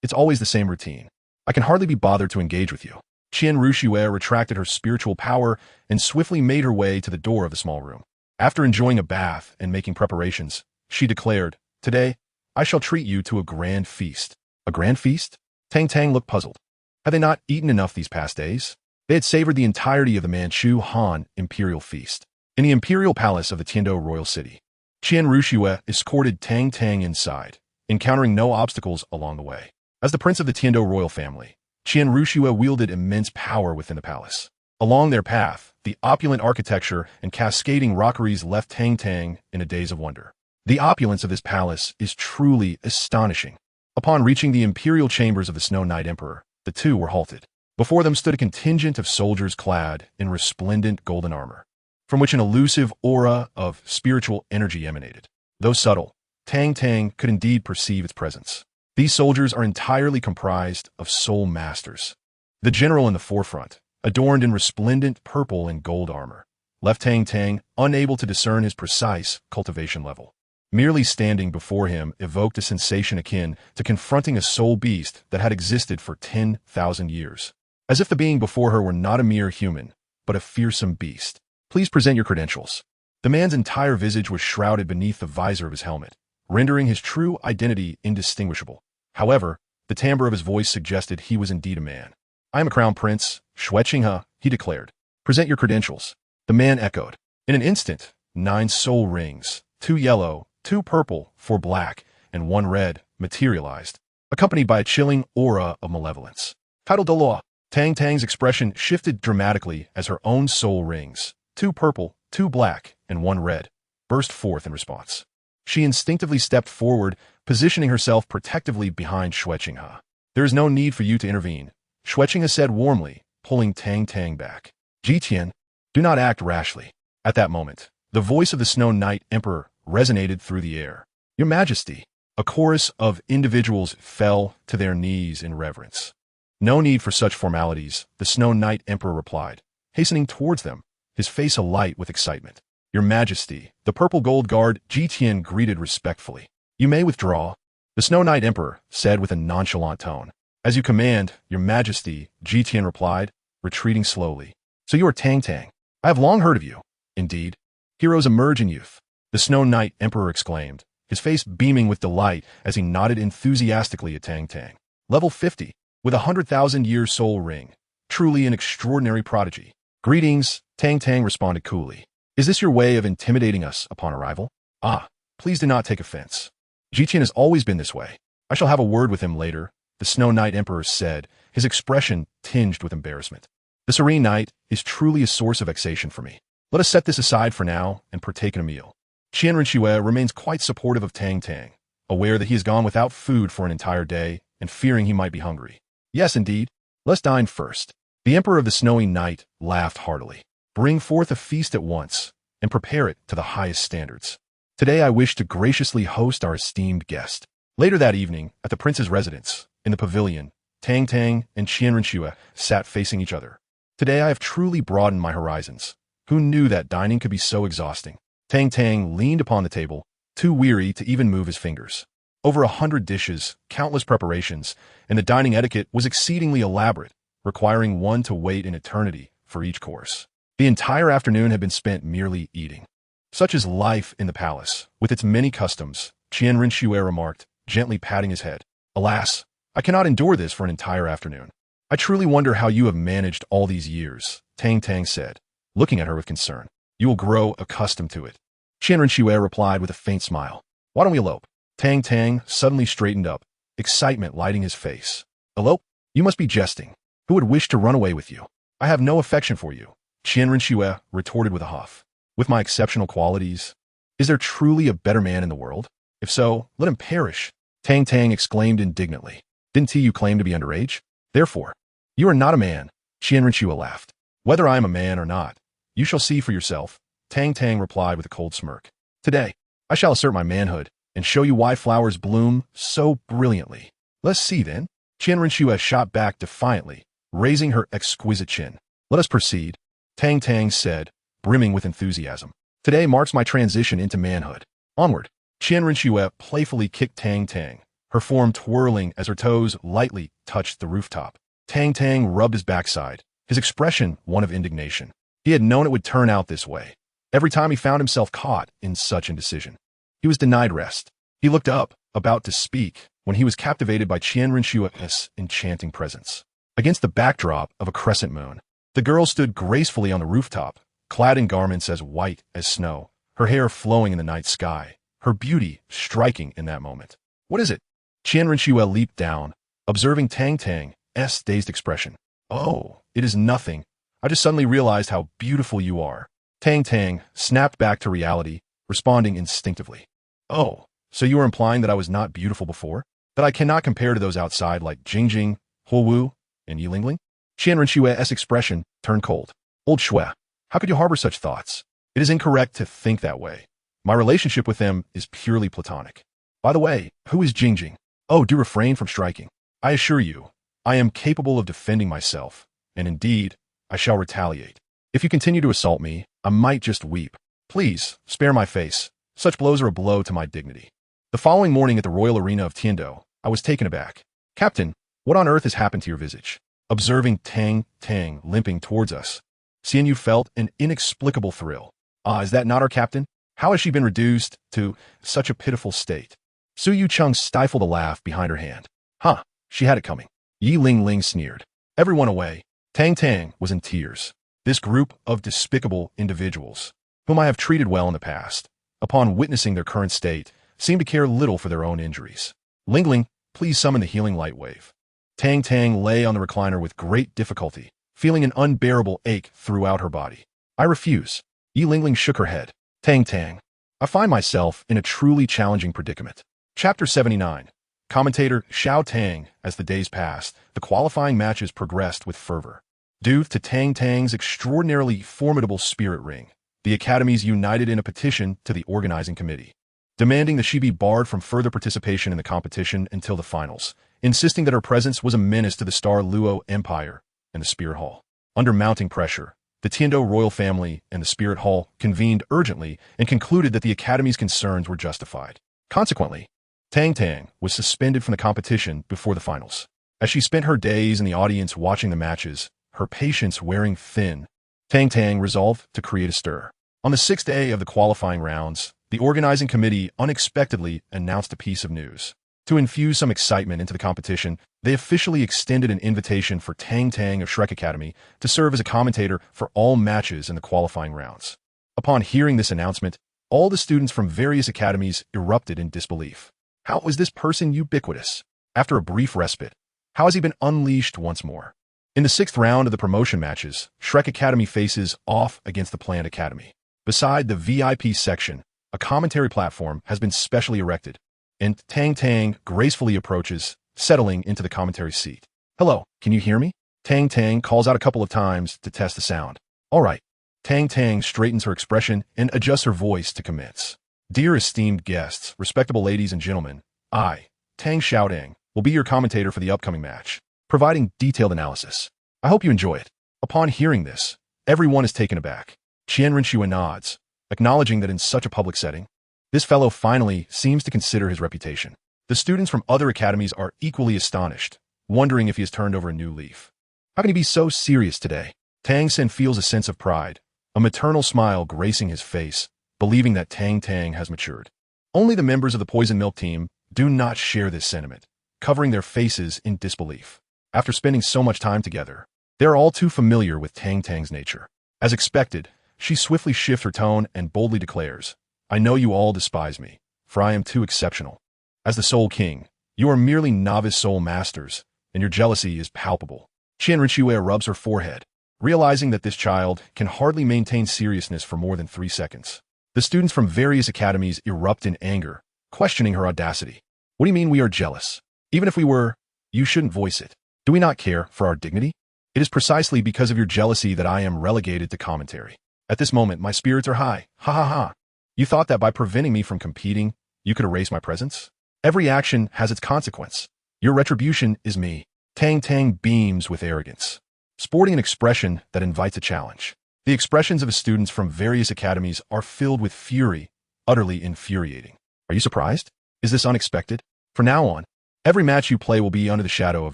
It's always the same routine. I can hardly be bothered to engage with you. Qian Rinxue retracted her spiritual power and swiftly made her way to the door of the small room. After enjoying a bath and making preparations, she declared, Today, I shall treat you to a grand feast. A grand feast? Tang Tang looked puzzled. Had they not eaten enough these past days? They had savored the entirety of the Manchu Han imperial feast. In the imperial palace of the Tiando royal city, Qian Rinxue escorted Tang Tang inside, encountering no obstacles along the way. As the prince of the Tiando royal family, Qian Rinxue wielded immense power within the palace. Along their path, the opulent architecture and cascading rockeries left Tang Tang in a daze of wonder. The opulence of this palace is truly astonishing. Upon reaching the imperial chambers of the Snow Knight Emperor, the two were halted. Before them stood a contingent of soldiers clad in resplendent golden armor, from which an elusive aura of spiritual energy emanated. Though subtle, Tang Tang could indeed perceive its presence. These soldiers are entirely comprised of soul masters. The general in the forefront, adorned in resplendent purple and gold armor, left Tang Tang unable to discern his precise cultivation level. Merely standing before him evoked a sensation akin to confronting a soul beast that had existed for 10,000 years. As if the being before her were not a mere human, but a fearsome beast. Please present your credentials. The man's entire visage was shrouded beneath the visor of his helmet, rendering his true identity indistinguishable. However, the timbre of his voice suggested he was indeed a man. I am a crown prince, Xuantian, he declared. Present your credentials. The man echoed. In an instant, 9 soul rings, 2 yellow, 2 purple, 4 black, and 1 red, materialized, accompanied by a chilling aura of malevolence. Title Douluo. Tang Tang's expression shifted dramatically as her own soul rings, 2 purple, 2 black, and 1 red, burst forth in response. She instinctively stepped forward, positioning herself protectively behind Xuantian. There is no need for you to intervene, Xuantian said warmly, pulling Tang Tang back. Jitian, do not act rashly. At that moment, the voice of the Snow Knight Emperor resonated through the air. Your Majesty. A chorus of individuals fell to their knees in reverence. No need for such formalities, the Snow Knight Emperor replied, hastening towards them, his face alight with excitement. Your Majesty, the purple gold guard Jitian greeted respectfully. You may withdraw, the Snow Knight Emperor said with a nonchalant tone. As you command, Your Majesty, Jitian replied, retreating slowly. So you are Tang Tang. I have long heard of you. Indeed, heroes emerge in youth. The Snow Knight Emperor exclaimed, his face beaming with delight as he nodded enthusiastically at Tang Tang. Level 50, with 100,000-year soul ring. Truly an extraordinary prodigy. Greetings, Tang Tang responded coolly. Is this your way of intimidating us upon arrival? Ah, please do not take offense. Jiqian has always been this way. I shall have a word with him later, the Snow Knight Emperor said, his expression tinged with embarrassment. The Serene Knight is truly a source of vexation for me. Let us set this aside for now and partake in a meal. Qian Rinxue remains quite supportive of Tang Tang, aware that he has gone without food for an entire day and fearing he might be hungry. Yes, indeed. Let's dine first. The Emperor of the Snowy Night laughed heartily. Bring forth a feast at once and prepare it to the highest standards. Today I wish to graciously host our esteemed guest. Later that evening, at the prince's residence, in the pavilion, Tang Tang and Qian Rinxue sat facing each other. Today I have truly broadened my horizons. Who knew that dining could be so exhausting? Tang Tang leaned upon the table, too weary to even move his fingers. Over 100 dishes, countless preparations, and the dining etiquette was exceedingly elaborate, requiring one to wait an eternity for each course. The entire afternoon had been spent merely eating. Such is life in the palace, with its many customs, Qian Rinxue remarked, gently patting his head. Alas, I cannot endure this for an entire afternoon. I truly wonder how you have managed all these years, Tang Tang said, looking at her with concern. You will grow accustomed to it. Qian Rinxue replied with a faint smile. Why don't we elope? Tang Tang suddenly straightened up, excitement lighting his face. Elope? You must be jesting. Who would wish to run away with you? I have no affection for you, Qian Rinxue retorted with a huff. With my exceptional qualities, is there truly a better man in the world? If so, let him perish, Tang Tang exclaimed indignantly. Didn't you claim to be underage? Therefore, you are not a man, Qian Rinxue laughed. Whether I am a man or not, you shall see for yourself, Tang Tang replied with a cold smirk. Today, I shall assert my manhood and show you why flowers bloom so brilliantly. Let's see then. Qian Rinxue shot back defiantly, raising her exquisite chin. Let us proceed, Tang Tang said, brimming with enthusiasm. Today marks my transition into manhood. Onward. Qian Rinxue playfully kicked Tang Tang, her form twirling as her toes lightly touched the rooftop. Tang Tang rubbed his backside, his expression one of indignation. He had known it would turn out this way. Every time he found himself caught in such indecision. He was denied rest. He looked up, about to speak, when he was captivated by Qian Rinxue's enchanting presence. Against the backdrop of a crescent moon, the girl stood gracefully on the rooftop, clad in garments as white as snow, her hair flowing in the night sky, her beauty striking in that moment. What is it? Qian Rinxue leaped down, observing Tang Tang's dazed expression. Oh, it is nothing. I just suddenly realized how beautiful you are. Tang Tang snapped back to reality, responding instinctively. Oh, so you are implying that I was not beautiful before? That I cannot compare to those outside like Jingjing, Huowu, and Yilingling? Qian Rinxue's expression turned cold. Old Shui, how could you harbor such thoughts? It is incorrect to think that way. My relationship with them is purely platonic. By the way, who is Jingjing? Oh, do refrain from striking. I assure you, I am capable of defending myself, and indeed, I shall retaliate. If you continue to assault me, I might just weep. Please, spare my face. Such blows are a blow to my dignity. The following morning at the royal arena of Tiando, I was taken aback. Captain, what on earth has happened to your visage? Observing Tang Tang limping towards us, Xian Yu felt an inexplicable thrill. Ah, is that not our captain? How has she been reduced to such a pitiful state? Su Yucheng stifled a laugh behind her hand. Huh, she had it coming. Yi Ling sneered. Everyone away. Tang Tang was in tears. This group of despicable individuals, whom I have treated well in the past, upon witnessing their current state, seem to care little for their own injuries. Ling, please summon the healing light wave. Tang Tang lay on the recliner with great difficulty, feeling an unbearable ache throughout her body. I refuse. Yi Ling shook her head. Tang Tang, I find myself in a truly challenging predicament. Chapter 79. Commentator Xiao Tang. As the days passed, the qualifying matches progressed with fervor. Due to Tang Tang's extraordinarily formidable spirit ring, the academies united in a petition to the organizing committee, demanding that she be barred from further participation in the competition until the finals, insisting that her presence was a menace to the Star Luo Empire and the Spirit Hall. Under mounting pressure, the Tiando royal family and the Spirit Hall convened urgently and concluded that the academy's concerns were justified. Consequently, Tang Tang was suspended from the competition before the finals. As she spent her days in the audience watching the matches, her patience wearing thin, Tang Tang resolved to create a stir. On the sixth day of the qualifying rounds, the organizing committee unexpectedly announced a piece of news. To infuse some excitement into the competition, they officially extended an invitation for Tang Tang of Shrek Academy to serve as a commentator for all matches in the qualifying rounds. Upon hearing this announcement, all the students from various academies erupted in disbelief. How is this person ubiquitous? After a brief respite, how has he been unleashed once more? In the sixth round of the promotion matches, Shrek Academy faces off against the Planned Academy. Beside the VIP section, a commentary platform has been specially erected, and Tang Tang gracefully approaches, settling into the commentary seat. Hello, can you hear me? Tang Tang calls out a couple of times to test the sound. All right. Tang Tang straightens her expression and adjusts her voice to commence. Dear esteemed guests, respectable ladies and gentlemen, I, Tang Xiaodang, will be your commentator for the upcoming match, providing detailed analysis. I hope you enjoy it. Upon hearing this, everyone is taken aback. Qian Renxue nods, acknowledging that in such a public setting, this fellow finally seems to consider his reputation. The students from other academies are equally astonished, wondering if he has turned over a new leaf. How can he be so serious today? Tang San feels a sense of pride, a maternal smile gracing his face, believing that Tang Tang has matured. Only the members of the Poison Milk team do not share this sentiment, covering their faces in disbelief. After spending so much time together, they are all too familiar with Tang Tang's nature. As expected, she swiftly shifts her tone and boldly declares, I know you all despise me, for I am too exceptional. As the Soul King, you are merely novice soul masters, and your jealousy is palpable. Qian Renxue rubs her forehead, realizing that this child can hardly maintain seriousness for more than 3 seconds. The students from various academies erupt in anger, questioning her audacity. What do you mean we are jealous? Even if we were, you shouldn't voice it. Do we not care for our dignity? It is precisely because of your jealousy that I am relegated to commentary. At this moment, my spirits are high. Ha ha ha. You thought that by preventing me from competing, you could erase my presence? Every action has its consequence. Your retribution is me. Tang Tang beams with arrogance, sporting an expression that invites a challenge. The expressions of his students from various academies are filled with fury, utterly infuriating. Are you surprised? Is this unexpected? From now on, every match you play will be under the shadow of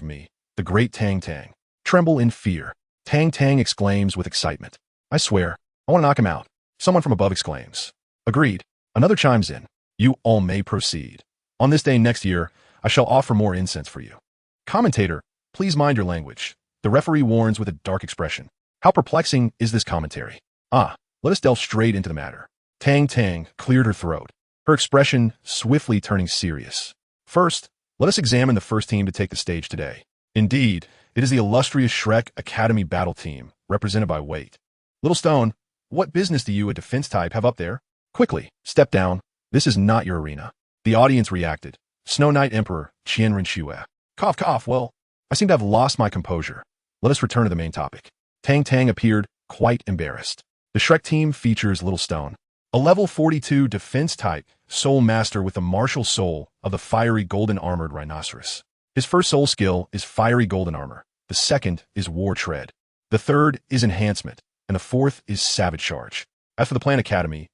me, the great Tang Tang. Tremble in fear. Tang Tang exclaims with excitement. I swear, I want to knock him out. Someone from above exclaims. Agreed. Another chimes in. You all may proceed. On this day next year, I shall offer more incense for you. Commentator, please mind your language. The referee warns with a dark expression. How perplexing is this commentary? Let us delve straight into the matter. Tang Tang cleared her throat, her expression swiftly turning serious. First, let us examine the first team to take the stage today. Indeed, it is the illustrious Shrek Academy battle team, represented by Wait. Little Stone, what business do you, a defense type, have up there? Quickly, step down. This is not your arena. The audience reacted. Snow Knight Emperor, Qian Renxue. Cough, cough, well, I seem to have lost my composure. Let us return to the main topic. Tang Tang appeared quite embarrassed. The Shrek team features Little Stone, a level 42 defense type, soul master with the martial soul of the fiery golden armored rhinoceros. His first soul skill is fiery golden armor. The second is war tread. The third is enhancement, and the fourth is savage charge. As for the Planned Academy,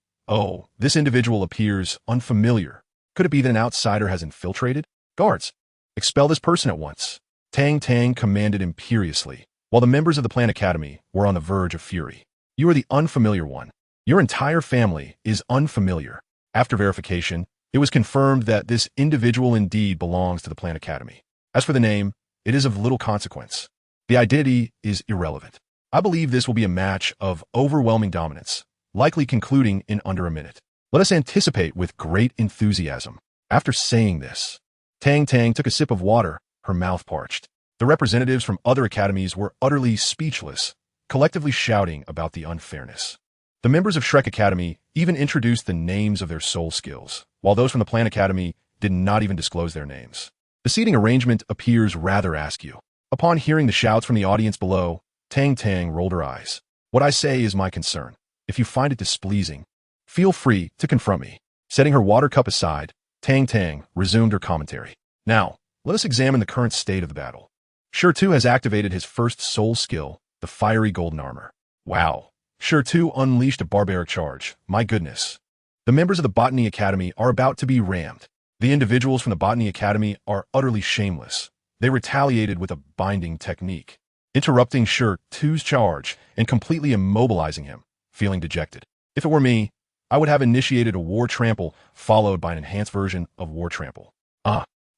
this individual appears unfamiliar. Could it be that an outsider has infiltrated? Guards, expel this person at once. Tang Tang commanded imperiously, while the members of the Planned Academy were on the verge of fury. You are the unfamiliar one. Your entire family is unfamiliar. After verification, it was confirmed that this individual indeed belongs to the Planned Academy. As for the name, it is of little consequence. The identity is irrelevant. I believe this will be a match of overwhelming dominance, likely concluding in under a minute. Let us anticipate with great enthusiasm. After saying this, Tang Tang took a sip of water, her mouth parched. The representatives from other academies were utterly speechless, collectively shouting about the unfairness. The members of Shrek Academy even introduced the names of their soul skills, while those from the Planned Academy did not even disclose their names. The seating arrangement appears rather askew. Upon hearing the shouts from the audience below, Tang Tang rolled her eyes. What I say is my concern. If you find it displeasing, feel free to confront me. Setting her water cup aside, Tang Tang resumed her commentary. Now, let us examine the current state of the battle. Shur2 has activated his first soul skill, the fiery golden armor. Wow. Shur2 unleashed a barbaric charge. My goodness. The members of the Botany Academy are about to be rammed. The individuals from the Botany Academy are utterly shameless. They retaliated with a binding technique. interrupting Shi Tu's charge and completely immobilizing him, feeling dejected. If it were me, I would have initiated a war trample followed by an enhanced version of war trample.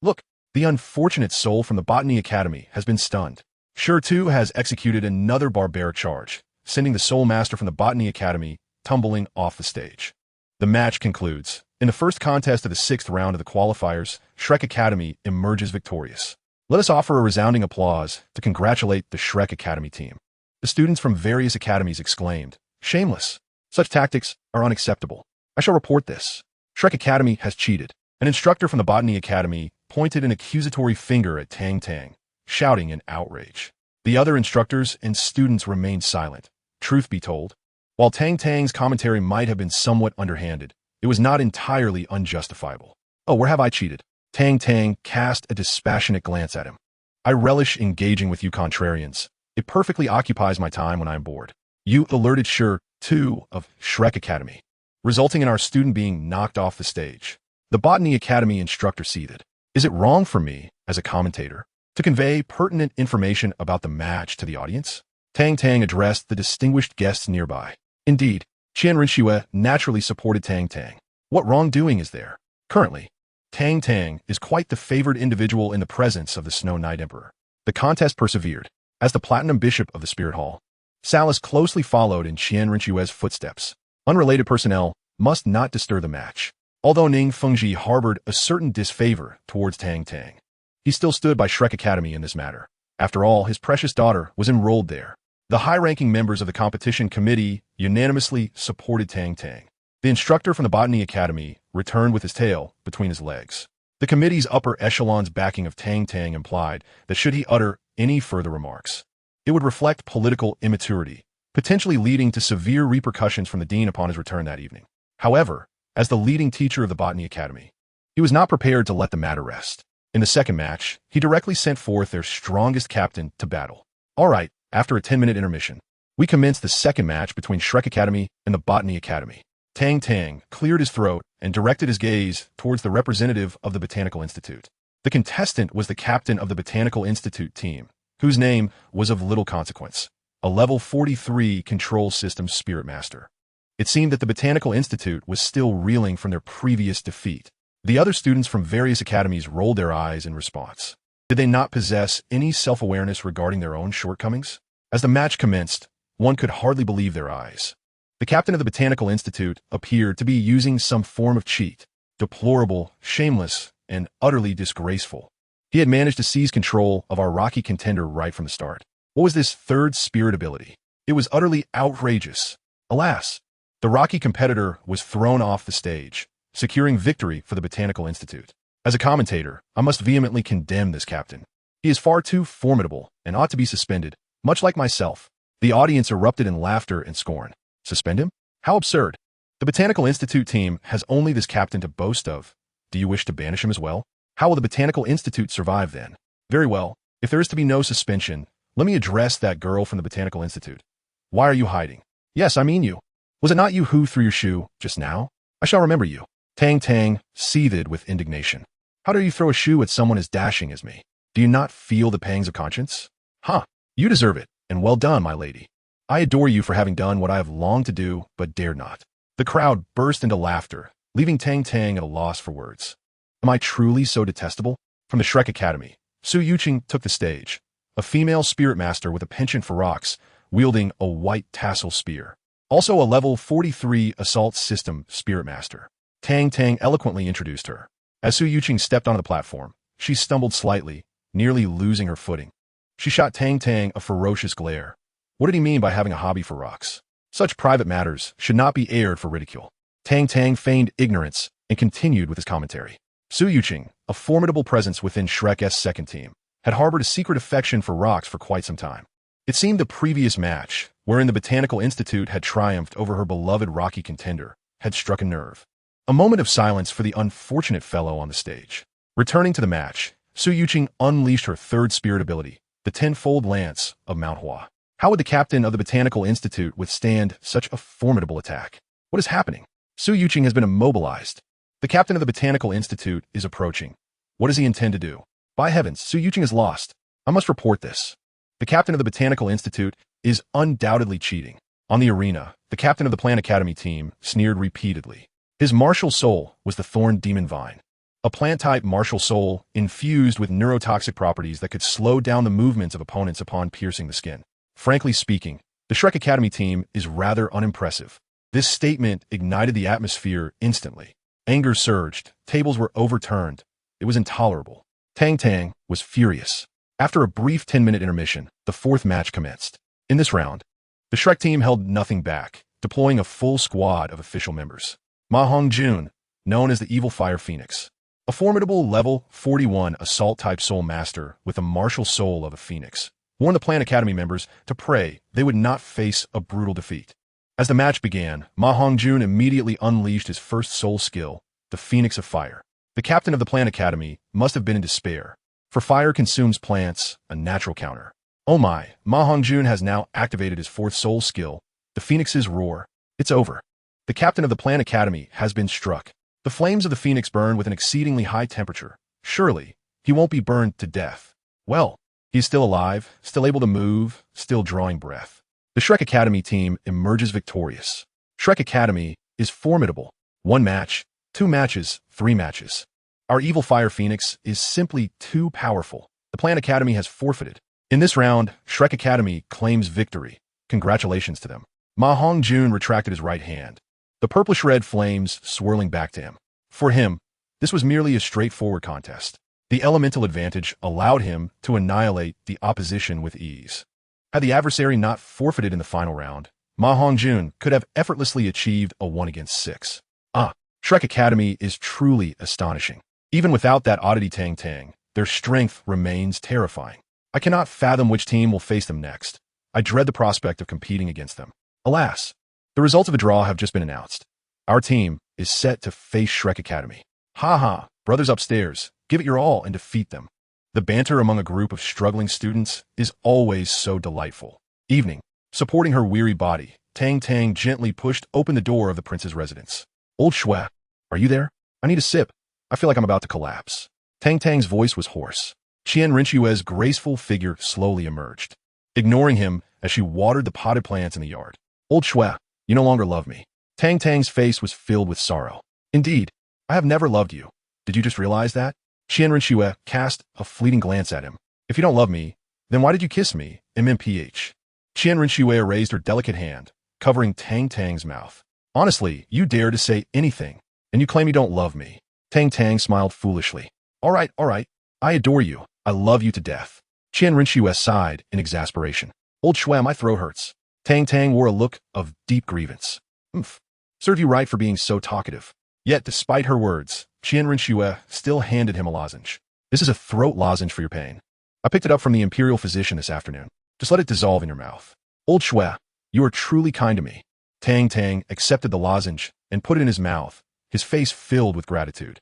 Look, the unfortunate soul from the Botany Academy has been stunned. Shi Tu has executed another barbaric charge, sending the Soul Master from the Botany Academy tumbling off the stage. The match concludes. In the first contest of the 6th round of the qualifiers, Shrek Academy emerges victorious. Let us offer a resounding applause to congratulate the Shrek Academy team. The students from various academies exclaimed, "Shameless! Such tactics are unacceptable. I shall report this. Shrek Academy has cheated." An instructor from the Botany Academy pointed an accusatory finger at Tang Tang, shouting in outrage. The other instructors and students remained silent. Truth be told, while Tang Tang's commentary might have been somewhat underhanded, it was not entirely unjustifiable. "Oh, where have I cheated?" Tang Tang cast a dispassionate glance at him. "I relish engaging with you contrarians. It perfectly occupies my time when I am bored. You alerted Shi Tu of Shrek Academy, resulting in our student being knocked off the stage." The Botany Academy instructor seethed. "Is it wrong for me, as a commentator, to convey pertinent information about the match to the audience?" Tang Tang addressed the distinguished guests nearby. Indeed, Qian Rinxue naturally supported Tang Tang. What wrongdoing is there? Currently, Tang Tang is quite the favored individual in the presence of the Snow Knight Emperor. The contest persevered. As the Platinum Bishop of the Spirit Hall, Salus closely followed in Qian Rinxue's footsteps. Unrelated personnel must not disturb the match. Although Ning Fengji harbored a certain disfavor towards Tang Tang, he still stood by Shrek Academy in this matter. After all, his precious daughter was enrolled there. The high-ranking members of the competition committee unanimously supported Tang Tang. The instructor from the Botany Academy returned with his tail between his legs. The committee's upper echelon's backing of Tang Tang implied that should he utter any further remarks, it would reflect political immaturity, potentially leading to severe repercussions from the dean upon his return that evening. However, as the leading teacher of the Botany Academy, he was not prepared to let the matter rest. In the second match, he directly sent forth their strongest captain to battle. All right, after a 10-minute intermission, we commenced the second match between Shrek Academy and the Botany Academy. Tang Tang cleared his throat and directed his gaze towards the representative of the Botanical Institute. The contestant was the captain of the Botanical Institute team, whose name was of little consequence, a level 43 control system spirit master. It seemed that the Botanical Institute was still reeling from their previous defeat. The other students from various academies rolled their eyes in response. Did they not possess any self-awareness regarding their own shortcomings? As the match commenced, one could hardly believe their eyes. The captain of the Botanical Institute appeared to be using some form of cheat, deplorable, shameless, and utterly disgraceful. He had managed to seize control of our rocky contender right from the start. What was this third spirit ability? It was utterly outrageous. Alas, the rocky competitor was thrown off the stage, securing victory for the Botanical Institute. As a commentator, I must vehemently condemn this captain. He is far too formidable and ought to be suspended, much like myself. The audience erupted in laughter and scorn. Suspend him? How absurd. The Botanical Institute team has only this captain to boast of. Do you wish to banish him as well? How will the Botanical Institute survive then? Very well. If there is to be no suspension, let me address that girl from the Botanical Institute. Why are you hiding? Yes, I mean you. Was it not you who threw your shoe just now? I shall remember you. Tang Tang seethed with indignation. How dare you throw a shoe at someone as dashing as me? Do you not feel the pangs of conscience? Huh, you deserve it, and well done, my lady. I adore you for having done what I have longed to do, but dared not. The crowd burst into laughter, leaving Tang Tang at a loss for words. Am I truly so detestable? From the Shrek Academy, Su Yuqing took the stage, a female spirit master with a penchant for rocks, wielding a white tassel spear. Also a level 43 assault system spirit master. Tang Tang eloquently introduced her. As Su Yuqing stepped onto the platform, she stumbled slightly, nearly losing her footing. She shot Tang Tang a ferocious glare. What did he mean by having a hobby for rocks? Such private matters should not be aired for ridicule. Tang Tang feigned ignorance and continued with his commentary. Su Yuqing, a formidable presence within Shrek's second team, had harbored a secret affection for rocks for quite some time. It seemed the previous match, wherein the Botanical Institute had triumphed over her beloved rocky contender, had struck a nerve. A moment of silence for the unfortunate fellow on the stage. Returning to the match, Su Yuqing unleashed her third spirit ability, the tenfold lance of Mount Hua. How would the captain of the Botanical Institute withstand such a formidable attack? What is happening? Su Yuqing has been immobilized. The captain of the Botanical Institute is approaching. What does he intend to do? By heavens, Su Yuqing is lost. I must report this. The captain of the Botanical Institute is undoubtedly cheating. On the arena, the captain of the Plant Academy team sneered repeatedly. His martial soul was the Thorn Demon Vine, a plant-type martial soul infused with neurotoxic properties that could slow down the movements of opponents upon piercing the skin. Frankly speaking, the Shrek Academy team is rather unimpressive. This statement ignited the atmosphere instantly. Anger surged, tables were overturned. It was intolerable. Tang Tang was furious. After a brief 10-minute intermission, the fourth match commenced. In this round, the Shrek team held nothing back, deploying a full squad of official members. Ma Hongjun, known as the Evil Fire Phoenix, a formidable level 41 assault-type soul master with the martial soul of a phoenix, warned the Plant Academy members to pray they would not face a brutal defeat. As the match began, Ma Hongjun immediately unleashed his first soul skill, the Phoenix of Fire. The captain of the Plant Academy must have been in despair, for fire consumes plants, a natural counter. Oh my, Ma Hongjun has now activated his fourth soul skill, the Phoenix's Roar. It's over. The captain of the Plant Academy has been struck. The flames of the Phoenix burn with an exceedingly high temperature. Surely, he won't be burned to death. Well, he's still alive, still able to move, still drawing breath. The Shrek Academy team emerges victorious. Shrek Academy is formidable. 1 match, 2 matches, 3 matches. Our Evil Fire Phoenix is simply too powerful. The Plant Academy has forfeited. In this round, Shrek Academy claims victory. Congratulations to them. Ma Hongjun retracted his right hand, the purplish-red flames swirling back to him. For him, this was merely a straightforward contest. The elemental advantage allowed him to annihilate the opposition with ease. Had the adversary not forfeited in the final round, Ma Hongjun could have effortlessly achieved a 1 against 6. Shrek Academy is truly astonishing. Even without that oddity Tang Tang, their strength remains terrifying. I cannot fathom which team will face them next. I dread the prospect of competing against them. Alas, the results of a draw have just been announced. Our team is set to face Shrek Academy. Ha ha, brothers upstairs, give it your all and defeat them. The banter among a group of struggling students is always so delightful. Evening. Supporting her weary body, Tang Tang gently pushed open the door of the prince's residence. Old Xue, are you there? I need a sip. I feel like I'm about to collapse. Tang Tang's voice was hoarse. Qian Rinxue's graceful figure slowly emerged, ignoring him as she watered the potted plants in the yard. Old Xue, you no longer love me. Tang Tang's face was filled with sorrow. Indeed, I have never loved you. Did you just realize that? Qian Rinxue cast a fleeting glance at him. If you don't love me, then why did you kiss me, MMPH? Qian Rinxue raised her delicate hand, covering Tang Tang's mouth. Honestly, you dare to say anything, and you claim you don't love me. Tang Tang smiled foolishly. All right. I adore you. I love you to death. Qian Rinxue sighed in exasperation. Old Xue, my throat hurts. Tang Tang wore a look of deep grievance. Serve you right for being so talkative. Yet, despite her words, Qian Rinxue still handed him a lozenge. This is a throat lozenge for your pain. I picked it up from the imperial physician this afternoon. Just let it dissolve in your mouth. Old Xue, you are truly kind to me. Tang Tang accepted the lozenge and put it in his mouth, his face filled with gratitude.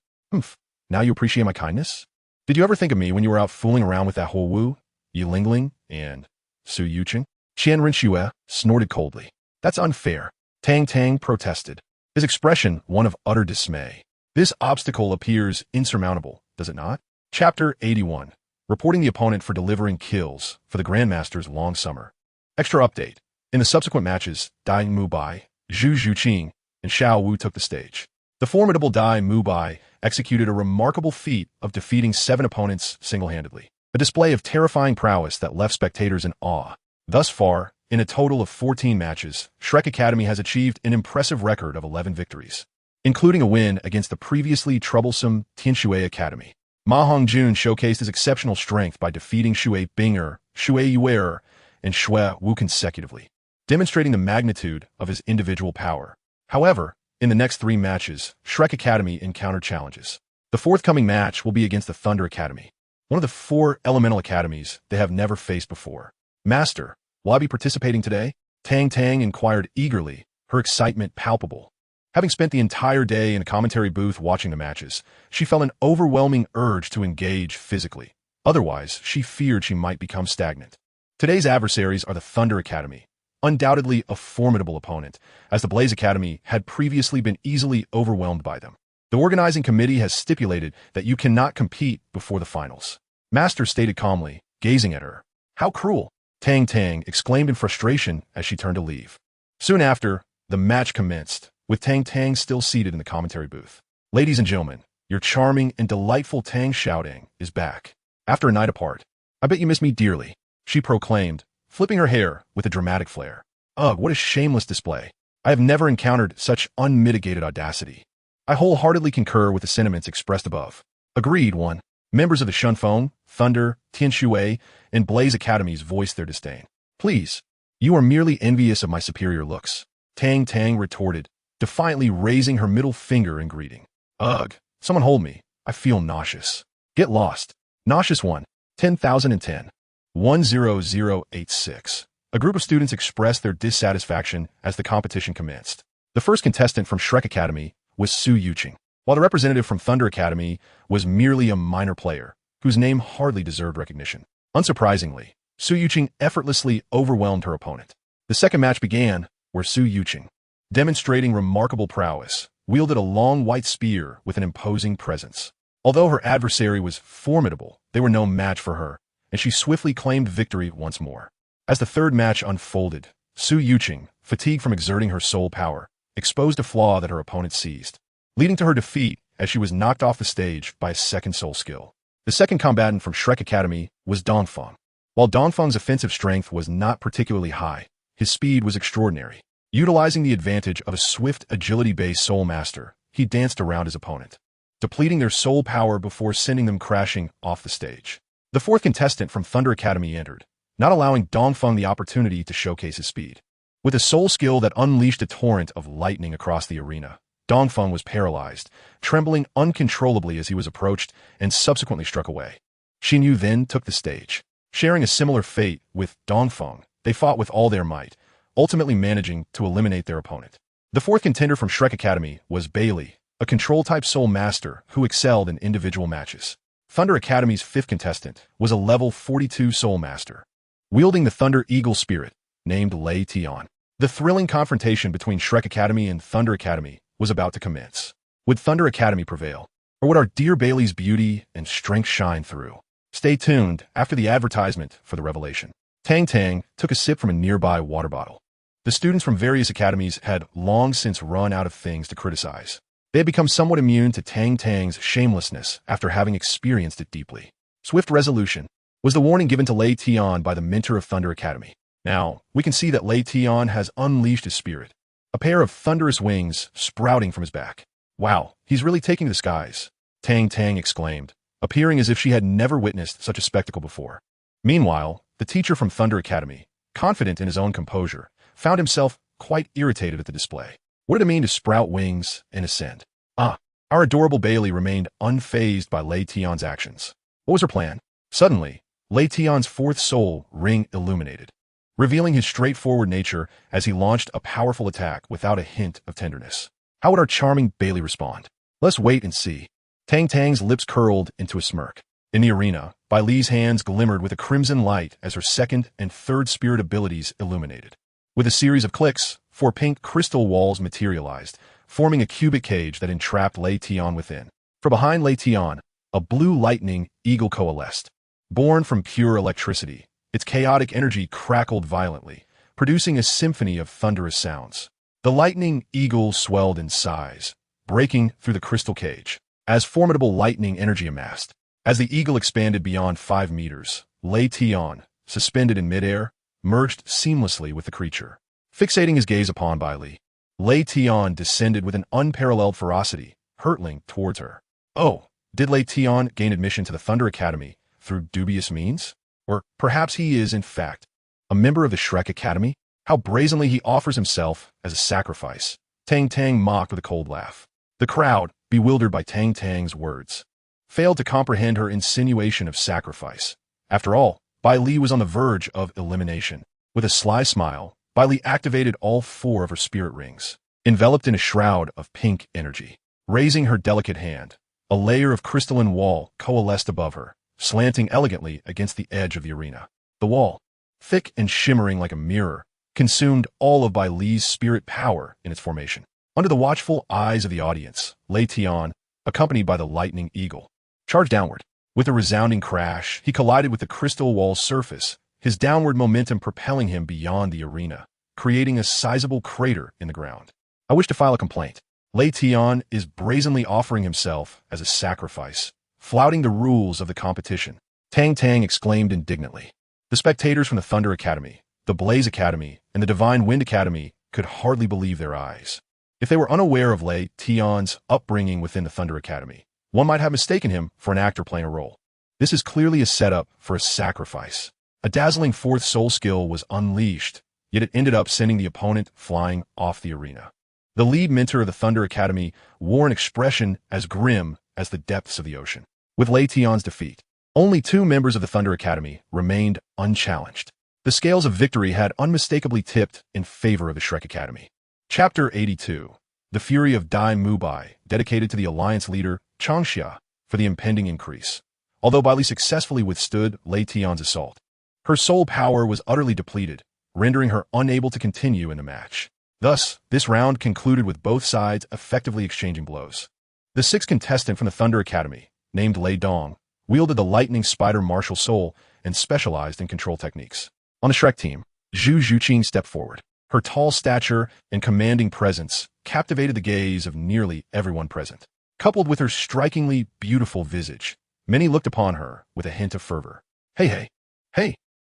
Now you appreciate my kindness? Did you ever think of me when you were out fooling around with that whole Wu, Yilingling, and Su Yuqing? Qian Rinxue snorted coldly. That's unfair. Tang Tang protested, his expression one of utter dismay. This obstacle appears insurmountable, does it not? Chapter 81. Reporting the opponent for delivering kills for the Grandmaster's long summer. Extra update. In the subsequent matches, Dai Mubai, Zhu Zhuqing, and Xiao Wu took the stage. The formidable Dai Mubai executed a remarkable feat of defeating 7 opponents single-handedly, a display of terrifying prowess that left spectators in awe. Thus far, in a total of 14 matches, Shrek Academy has achieved an impressive record of 11 victories, including a win against the previously troublesome Tianshui Academy. Ma Hongjun showcased his exceptional strength by defeating Shui Binger, Shui Yuer, and Xue Wu consecutively, demonstrating the magnitude of his individual power. However, in the next 3 matches, Shrek Academy encountered challenges. The forthcoming match will be against the Thunder Academy, one of the 4 elemental academies they have never faced before. Master, will I be participating today? Tang Tang inquired eagerly, her excitement palpable. Having spent the entire day in a commentary booth watching the matches, she felt an overwhelming urge to engage physically. Otherwise, she feared she might become stagnant. Today's adversaries are the Thunder Academy, undoubtedly a formidable opponent, as the Blaze Academy had previously been easily overwhelmed by them. The organizing committee has stipulated that you cannot compete before the finals. Master stated calmly, gazing at her. How cruel. Tang Tang exclaimed in frustration as she turned to leave. Soon after, the match commenced, with Tang Tang still seated in the commentary booth. Ladies and gentlemen, your charming and delightful Tang Xiaoding is back. After a night apart, I bet you miss me dearly, she proclaimed, flipping her hair with a dramatic flair. Ugh, what a shameless display. I have never encountered such unmitigated audacity. I wholeheartedly concur with the sentiments expressed above. Agreed, one. Members of the Shunfeng, Thunder, Tianshui, and Blaze Academies voiced their disdain. Please, you are merely envious of my superior looks, Tang Tang retorted, defiantly raising her middle finger in greeting. Ugh, someone hold me. I feel nauseous. Get lost. Nauseous 1. 10,010. 10086. A group of students expressed their dissatisfaction as the competition commenced. The first contestant from Shrek Academy was Su Yuqing, while the representative from Thunder Academy was merely a minor player, whose name hardly deserved recognition. Unsurprisingly, Su Yuqing effortlessly overwhelmed her opponent. The second match began, where Su Yuqing, demonstrating remarkable prowess, wielded a long white spear with an imposing presence. Although her adversary was formidable, they were no match for her, and she swiftly claimed victory once more. As the third match unfolded, Su Yuqing, fatigued from exerting her soul power, exposed a flaw that her opponent seized, leading to her defeat as she was knocked off the stage by a second soul skill. The second combatant from Shrek Academy was Dongfeng. While Dongfeng's offensive strength was not particularly high, his speed was extraordinary. Utilizing the advantage of a swift agility-based soul master, he danced around his opponent, depleting their soul power before sending them crashing off the stage. The fourth contestant from Thunder Academy entered, not allowing Dongfeng the opportunity to showcase his speed. With a soul skill that unleashed a torrent of lightning across the arena, Dongfeng was paralyzed, trembling uncontrollably as he was approached and subsequently struck away. Xinyu then took the stage. Sharing a similar fate with Dongfeng, they fought with all their might, ultimately managing to eliminate their opponent. The fourth contender from Shrek Academy was Bailey, a control-type soul master who excelled in individual matches. Thunder Academy's fifth contestant was a level 42 soul master, wielding the Thunder Eagle spirit, named Lei Tian. The thrilling confrontation between Shrek Academy and Thunder Academy was about to commence. Would Thunder Academy prevail, or would our dear Bailey's beauty and strength shine through? Stay tuned after the advertisement for the revelation. Tang Tang took a sip from a nearby water bottle. The students from various academies had long since run out of things to criticize. They had become somewhat immune to Tang Tang's shamelessness after having experienced it deeply. Swift resolution was the warning given to Lei Tian by the mentor of Thunder Academy. Now, we can see that Lei Tian has unleashed his spirit, a pair of thunderous wings sprouting from his back. Wow, he's really taking to the skies, Tang Tang exclaimed, appearing as if she had never witnessed such a spectacle before. Meanwhile, the teacher from Thunder Academy, confident in his own composure, found himself quite irritated at the display. What did it mean to sprout wings and ascend? Our adorable Bailey remained unfazed by Lei Tian's actions. What was her plan? Suddenly, Lei Tian's fourth soul ring illuminated, revealing his straightforward nature as he launched a powerful attack without a hint of tenderness. How would our charming Bailey respond? Let's wait and see. Tang Tang's lips curled into a smirk. In the arena, Bai Li's hands glimmered with a crimson light as her second and third spirit abilities illuminated. With a series of clicks, 4 pink crystal walls materialized, forming a cubic cage that entrapped Lei Tian within. From behind Lei Tian, a blue lightning eagle coalesced. Born from pure electricity, its chaotic energy crackled violently, producing a symphony of thunderous sounds. The lightning eagle swelled in size, breaking through the crystal cage, as formidable lightning energy amassed. As the eagle expanded beyond 5 meters, Lei Tian, suspended in midair, merged seamlessly with the creature. Fixating his gaze upon Bai Li, Lei Tian descended with an unparalleled ferocity, hurtling towards her. Oh, did Lei Tian gain admission to the Thunder Academy through dubious means? Or perhaps he is, in fact, a member of the Shrek Academy? How brazenly he offers himself as a sacrifice. Tang Tang mocked with a cold laugh. The crowd, bewildered by Tang Tang's words, failed to comprehend her insinuation of sacrifice. After all, Bai Li was on the verge of elimination. With a sly smile, Bai Li activated all 4 of her spirit rings, enveloped in a shroud of pink energy. Raising her delicate hand, a layer of crystalline wall coalesced above her, slanting elegantly against the edge of the arena. The wall, thick and shimmering like a mirror, consumed all of Bai Li's spirit power in its formation. Under the watchful eyes of the audience, Lei Tian, accompanied by the lightning eagle, charged downward. With a resounding crash, he collided with the crystal wall's surface, his downward momentum propelling him beyond the arena, creating a sizable crater in the ground. I wish to file a complaint. Lei Tian is brazenly offering himself as a sacrifice, flouting the rules of the competition. Tang Tang exclaimed indignantly. The spectators from the Thunder Academy, the Blaze Academy, and the Divine Wind Academy could hardly believe their eyes. If they were unaware of Lei Tian's upbringing within the Thunder Academy, one might have mistaken him for an actor playing a role. This is clearly a setup for a sacrifice. A dazzling fourth soul skill was unleashed, yet it ended up sending the opponent flying off the arena. The lead mentor of the Thunder Academy wore an expression as grim as the depths of the ocean. With Lei Tian's defeat, only 2 members of the Thunder Academy remained unchallenged. The scales of victory had unmistakably tipped in favor of the Shrek Academy. Chapter 82. The Fury of Dai Mubai, dedicated to the alliance leader, Changxia, for the impending increase. Although Bailey successfully withstood Lei Tian's assault, her soul power was utterly depleted, rendering her unable to continue in the match. Thus, this round concluded with both sides effectively exchanging blows. The 6th contestant from the Thunder Academy, named Lei Dong, wielded the lightning spider martial soul and specialized in control techniques. On the Shrek team, Zhu Zhuqing stepped forward. Her tall stature and commanding presence captivated the gaze of nearly everyone present. Coupled with her strikingly beautiful visage, many looked upon her with a hint of fervor. Hey,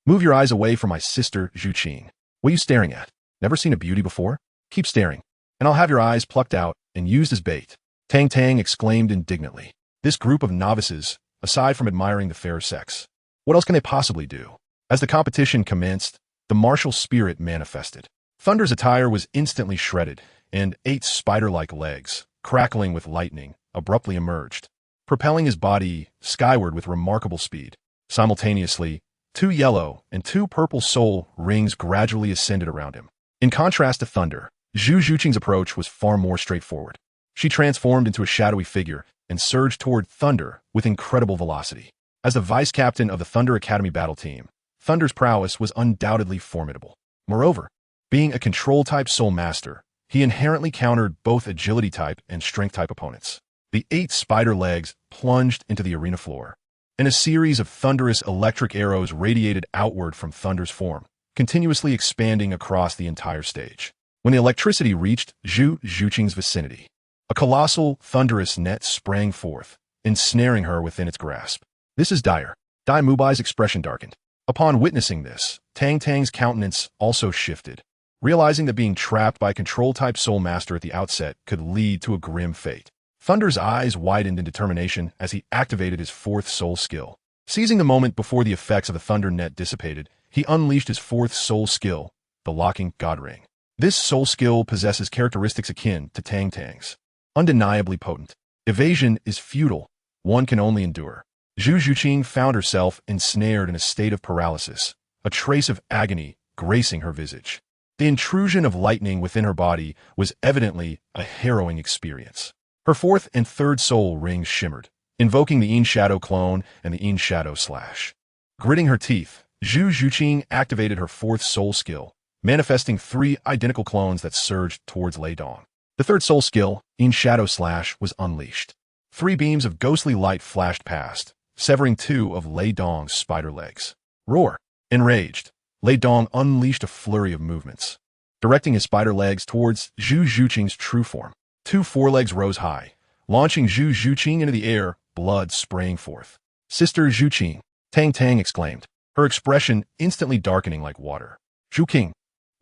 move your eyes away from my sister Zhuqing. What are you staring at? Never seen a beauty before? Keep staring, and I'll have your eyes plucked out and used as bait. Tang Tang exclaimed indignantly. This group of novices, aside from admiring the fair sex, what else can they possibly do? As the competition commenced, the martial spirit manifested. Thunder's attire was instantly shredded, and 8 spider-like legs, crackling with lightning, abruptly emerged, propelling his body skyward with remarkable speed. Simultaneously, 2 yellow and 2 purple soul rings gradually ascended around him. In contrast to Thunder, Zhu Zhuqing's approach was far more straightforward. She transformed into a shadowy figure and surged toward Thunder with incredible velocity. As the vice-captain of the Thunder Academy battle team, Thunder's prowess was undoubtedly formidable. Moreover, being a control-type soul master, he inherently countered both agility-type and strength-type opponents. The 8 spider legs plunged into the arena floor, and a series of thunderous electric arrows radiated outward from Thunder's form, continuously expanding across the entire stage. When the electricity reached Zhu Zhuqing's vicinity, a colossal, thunderous net sprang forth, ensnaring her within its grasp. This is dire. Dai Mubai's expression darkened. Upon witnessing this, Tang Tang's countenance also shifted, realizing that being trapped by a control-type soul master at the outset could lead to a grim fate. Thunder's eyes widened in determination as he activated his 4th soul skill. Seizing the moment before the effects of the thunder net dissipated, he unleashed his 4th soul skill, the Locking God Ring. This soul skill possesses characteristics akin to Tang Tang's. Undeniably potent. Evasion is futile. One can only endure. Zhu Zhuqing found herself ensnared in a state of paralysis, a trace of agony gracing her visage. The intrusion of lightning within her body was evidently a harrowing experience. Her 4th and 3rd soul rings shimmered, invoking the Yin Shadow clone and the Yin Shadow slash. Gritting her teeth, Zhu Zhuqing activated her 4th soul skill, manifesting 3 identical clones that surged towards Lei Dong. The 3rd soul skill, Yin Shadow slash, was unleashed. 3 beams of ghostly light flashed past, severing 2 of Lei Dong's spider legs. Roar! Enraged, Lei Dong unleashed a flurry of movements, directing his spider legs towards Zhu Zhuqing's true form. 2 forelegs rose high, launching Zhu Zhuqing into the air, blood spraying forth. Sister Zhuqing, Tang Tang exclaimed, her expression instantly darkening like water. Zhuqing.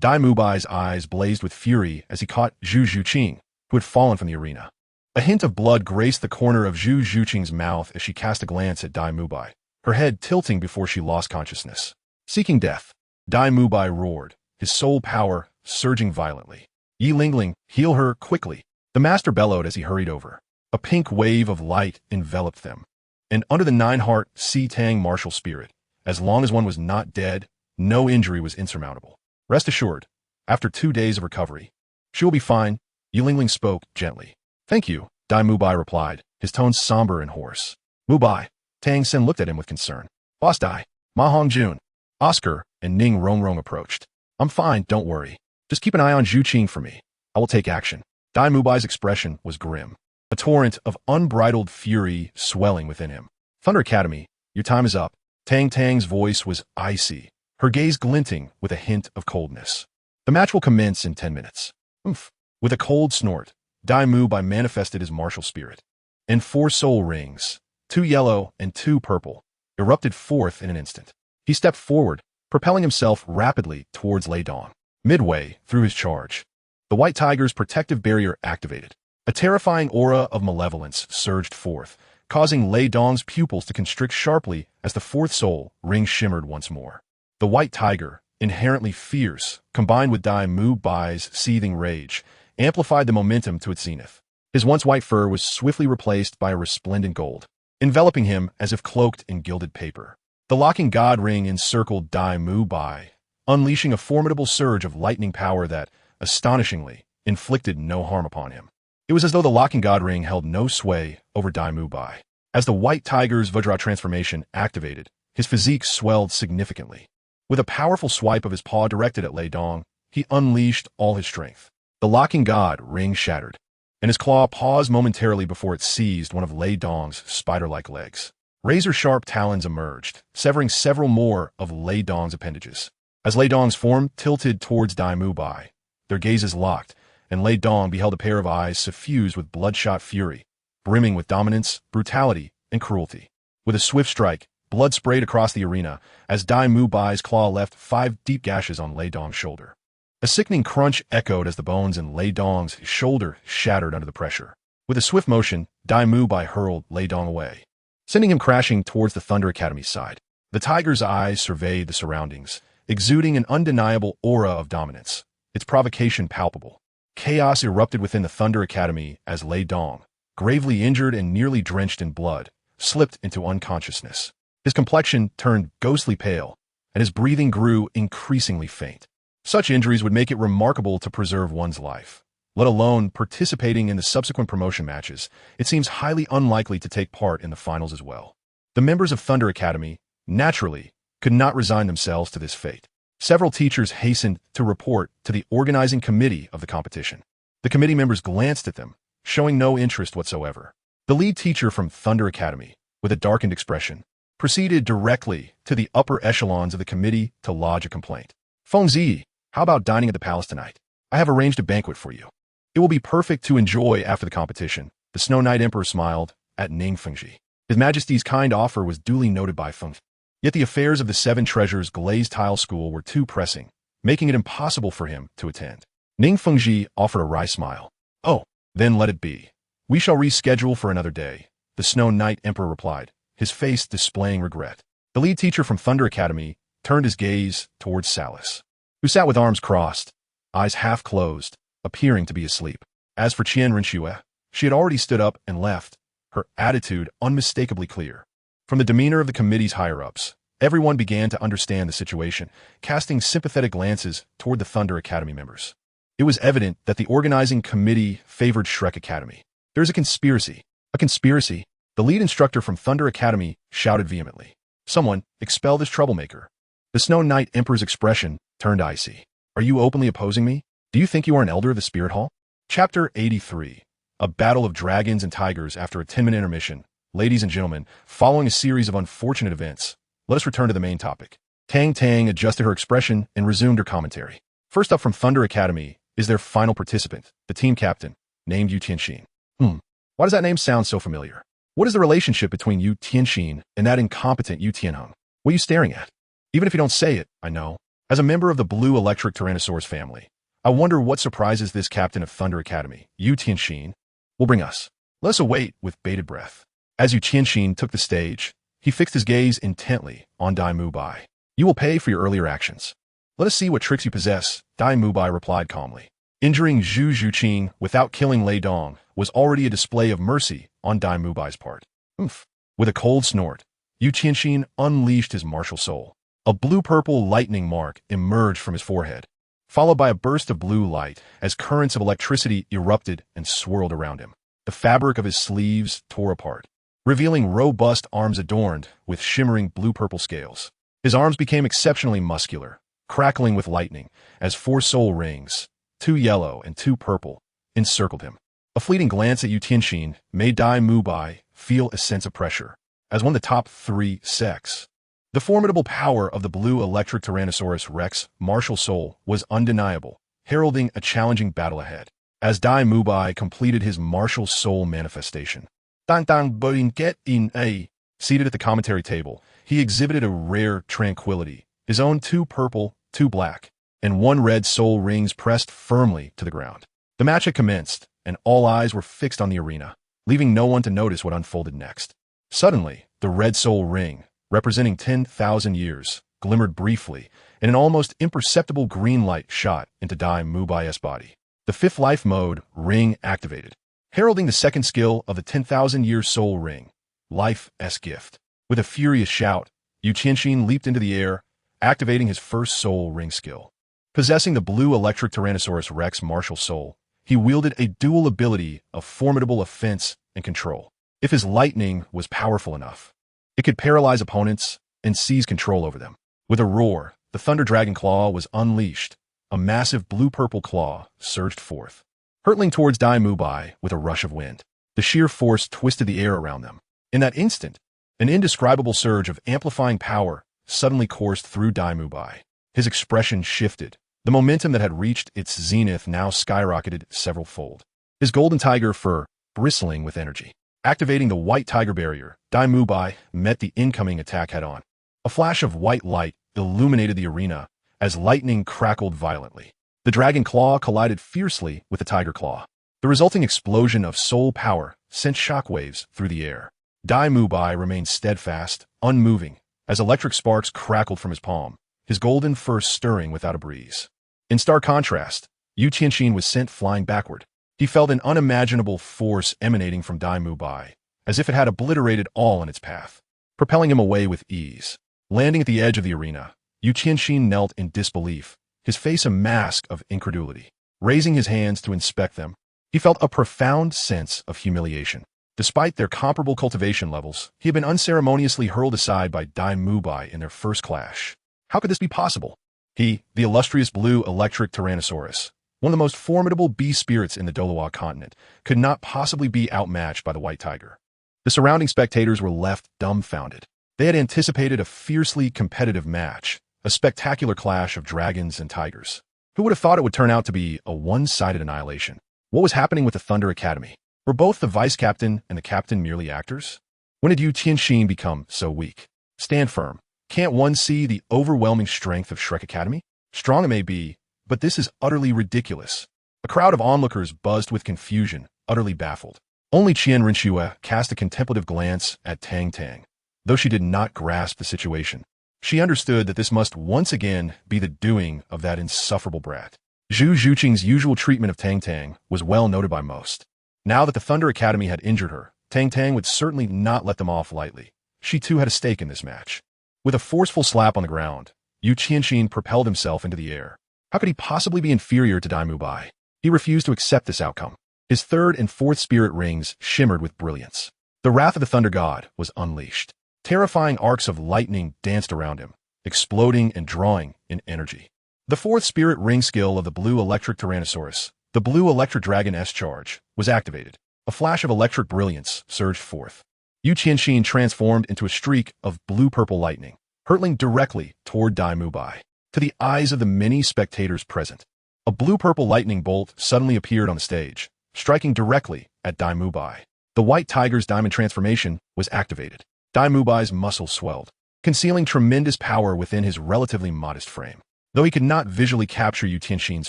Dai Mubai's eyes blazed with fury as he caught Zhu Zhuqing, who had fallen from the arena. A hint of blood graced the corner of Zhu Zhuqing's mouth as she cast a glance at Dai Mubai, her head tilting before she lost consciousness. Seeking death, Dai Mubai roared, his soul power surging violently. Yi Lingling, heal her quickly. The master bellowed as he hurried over. A pink wave of light enveloped them. And under the 9-heart Si Tang martial spirit, as long as one was not dead, no injury was insurmountable. Rest assured, after 2 days of recovery, she will be fine. Yi Lingling spoke gently. Thank you, Dai Mubai replied, his tones somber and hoarse. Mubai. Tang San looked at him with concern. Boss Dai, Ma Hongjun, Oscar, and Ning Rongrong approached. I'm fine, don't worry. Just keep an eye on Zhuqing for me. I will take action. Dai Mubai's expression was grim, a torrent of unbridled fury swelling within him. Thunder Academy, your time is up. Tang Tang's voice was icy, her gaze glinting with a hint of coldness. The match will commence in 10 minutes. Oomph. With a cold snort, Dai Mu Bai manifested his martial spirit, and 4 soul rings, 2 yellow and 2 purple, erupted forth in an instant. He stepped forward, propelling himself rapidly towards Lei Dong. Midway through his charge, the White Tiger's protective barrier activated. A terrifying aura of malevolence surged forth, causing Lei Dong's pupils to constrict sharply as the 4th soul ring shimmered once more. The White Tiger, inherently fierce, combined with Dai Mu Bai's seething rage, amplified the momentum to its zenith. His once white fur was swiftly replaced by a resplendent gold, enveloping him as if cloaked in gilded paper. The locking god ring encircled Dai Mu Bai, unleashing a formidable surge of lightning power that, astonishingly, inflicted no harm upon him. It was as though the locking god ring held no sway over Dai Mu Bai. As the White Tiger's Vajra transformation activated, his physique swelled significantly. With a powerful swipe of his paw directed at Lei Dong, he unleashed all his strength. The locking god ring shattered, and his claw paused momentarily before it seized one of Lei Dong's spider-like legs. Razor-sharp talons emerged, severing several more of Lei Dong's appendages. As Lei Dong's form tilted towards Dai Mu Bai, their gazes locked, and Lei Dong beheld a pair of eyes suffused with bloodshot fury, brimming with dominance, brutality, and cruelty. With a swift strike, blood sprayed across the arena as Dai Mu Bai's claw left 5 deep gashes on Lei Dong's shoulder. A sickening crunch echoed as the bones in Lei Dong's shoulder shattered under the pressure. With a swift motion, Dai Mu Bai hurled Lei Dong away, sending him crashing towards the Thunder Academy's side. The tiger's eyes surveyed the surroundings, exuding an undeniable aura of dominance, its provocation palpable. Chaos erupted within the Thunder Academy as Lei Dong, gravely injured and nearly drenched in blood, slipped into unconsciousness. His complexion turned ghostly pale, and his breathing grew increasingly faint. Such injuries would make it remarkable to preserve one's life. Let alone participating in the subsequent promotion matches, it seems highly unlikely to take part in the finals as well. The members of Thunder Academy, naturally, could not resign themselves to this fate. Several teachers hastened to report to the organizing committee of the competition. The committee members glanced at them, showing no interest whatsoever. The lead teacher from Thunder Academy, with a darkened expression, proceeded directly to the upper echelons of the committee to lodge a complaint. Feng Zi, how about dining at the palace tonight? I have arranged a banquet for you. It will be perfect to enjoy after the competition. The Snow Knight Emperor smiled at Ning Fengji. His Majesty's kind offer was duly noted by Feng. Yet the affairs of the 7 Treasures glazed tile school were too pressing, making it impossible for him to attend. Ning Fengji offered a wry smile. Oh, then let it be. We shall reschedule for another day, the Snow Knight Emperor replied, his face displaying regret. The lead teacher from Thunder Academy turned his gaze towards Salis, who sat with arms crossed, eyes half closed, appearing to be asleep. As for Qian Renxue, she had already stood up and left, her attitude unmistakably clear. From the demeanor of the committee's higher-ups, everyone began to understand the situation, casting sympathetic glances toward the Thunder Academy members. It was evident that the organizing committee favored Shrek Academy. There's a conspiracy. A conspiracy? The lead instructor from Thunder Academy shouted vehemently. Someone, expel this troublemaker. The Snow Knight Emperor's expression turned icy. Are you openly opposing me? Do you think you are an elder of the Spirit Hall? Chapter 83. A battle of dragons and tigers after a 10-minute intermission. Ladies and gentlemen, following a series of unfortunate events, let us return to the main topic. Tang Tang adjusted her expression and resumed her commentary. First up from Thunder Academy is their final participant, the team captain, named Yu Tianxin. Why does that name sound so familiar? What is the relationship between Yu Tianxin and that incompetent Yu Tianheng? What are you staring at? Even if you don't say it, I know. As a member of the Blue Electric Tyrannosaurus family, I wonder what surprises this captain of Thunder Academy, Yu Tianxin, will bring us. Let us await with bated breath. As Yu Tianxin took the stage, he fixed his gaze intently on Dai Mu Bai. You will pay for your earlier actions. Let us see what tricks you possess, Dai Mu Bai replied calmly. Injuring Zhu Zhuqing without killing Lei Dong was already a display of mercy on Dai Mu Bai's part. Oomph. With a cold snort, Yu Tianxin unleashed his martial soul. A blue-purple lightning mark emerged from his forehead, followed by a burst of blue light as currents of electricity erupted and swirled around him. The fabric of his sleeves tore apart, revealing robust arms adorned with shimmering blue-purple scales. His arms became exceptionally muscular, crackling with lightning as 4 soul rings, 2 yellow and 2 purple, encircled him. A fleeting glance at Yu Tianxin made Dai Mu Bai feel a sense of pressure. As one of the top 3 sects, The formidable power of the blue electric Tyrannosaurus Rex martial soul was undeniable, heralding a challenging battle ahead. As Dai Mubai completed his martial soul manifestation, Tang Tang Boin Get In A, seated at the commentary table, he exhibited a rare tranquility, his own 2 purple, 2 black, and 1 red soul rings pressed firmly to the ground. The match had commenced, and all eyes were fixed on the arena, leaving no one to notice what unfolded next. Suddenly, the red soul ring, representing 10,000 years, glimmered briefly, and an almost imperceptible green light shot into Dai Mubai's body. The 5th life mode ring activated, heralding the 2nd skill of the 10,000-year soul ring, Life's Gift. With a furious shout, Yu Qianxin leaped into the air, activating his first soul ring skill. Possessing the blue electric Tyrannosaurus Rex martial soul, he wielded a dual ability of formidable offense and control. If his lightning was powerful enough, it could paralyze opponents and seize control over them. With a roar, the Thunder Dragon Claw was unleashed. A massive blue-purple claw surged forth, hurtling towards Dai Mubai with a rush of wind. The sheer force twisted the air around them. In that instant, an indescribable surge of amplifying power suddenly coursed through Dai Mubai. His expression shifted. The momentum that had reached its zenith now skyrocketed several-fold. His golden tiger fur bristling with energy. Activating the white tiger barrier, Dai Mubai met the incoming attack head-on. A flash of white light illuminated the arena as lightning crackled violently. The dragon claw collided fiercely with the tiger claw. The resulting explosion of soul power sent shockwaves through the air. Dai Mubai remained steadfast, unmoving, as electric sparks crackled from his palm, his golden fur stirring without a breeze. In stark contrast, Yu Qianxin was sent flying backward. He felt an unimaginable force emanating from Dai Mubai, as if it had obliterated all in its path, propelling him away with ease. Landing at the edge of the arena, Yu Qianxin knelt in disbelief, his face a mask of incredulity. Raising his hands to inspect them, he felt a profound sense of humiliation. Despite their comparable cultivation levels, he had been unceremoniously hurled aside by Dai Mubai in their first clash. How could this be possible? He, the illustrious blue electric Tyrannosaurus, one of the most formidable beast spirits in the Douluo continent, could not possibly be outmatched by the white tiger. The surrounding spectators were left dumbfounded. They had anticipated a fiercely competitive match, a spectacular clash of dragons and tigers. Who would have thought it would turn out to be a one-sided annihilation? What was happening with the Thunder Academy? Were both the vice-captain and the captain merely actors? When did Yu Qianxin become so weak? Stand firm. Can't one see the overwhelming strength of Shrek Academy? Strong it may be, but this is utterly ridiculous. A crowd of onlookers buzzed with confusion, utterly baffled. Only Qian Rinxue cast a contemplative glance at Tang Tang. Though she did not grasp the situation, she understood that this must once again be the doing of that insufferable brat. Zhu Zhuqing's usual treatment of Tang Tang was well noted by most. Now that the Thunder Academy had injured her, Tang Tang would certainly not let them off lightly. She too had a stake in this match. With a forceful slap on the ground, Yu Qianxin propelled himself into the air. How could he possibly be inferior to Dai Mubai? He refused to accept this outcome. His 3rd and 4th spirit rings shimmered with brilliance. The wrath of the Thunder God was unleashed. Terrifying arcs of lightning danced around him, exploding and drawing in energy. The 4th spirit ring skill of the blue electric Tyrannosaurus, the blue electric dragon S-charge, was activated. A flash of electric brilliance surged forth. Yu Qianxin transformed into a streak of blue-purple lightning, hurtling directly toward Dai Mubai. To the eyes of the many spectators present, a blue-purple lightning bolt suddenly appeared on the stage, striking directly at Dai Mubai. The white tiger's diamond transformation was activated. Dai Mubai's muscles swelled, concealing tremendous power within his relatively modest frame. Though he could not visually capture Yu Qianxin's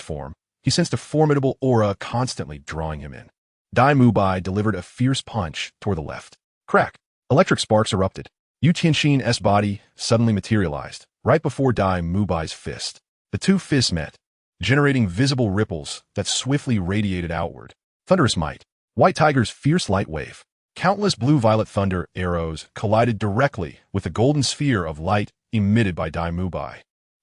form, he sensed a formidable aura constantly drawing him in. Dai Mubai delivered a fierce punch toward the left. Crack! Electric sparks erupted. Yu Qianxin's body suddenly materialized, right before Dai Mubai's fist. The two fists met, generating visible ripples that swiftly radiated outward. Thunderous might. White Tiger's fierce light wave. Countless blue-violet thunder arrows collided directly with the golden sphere of light emitted by Dai Mubai.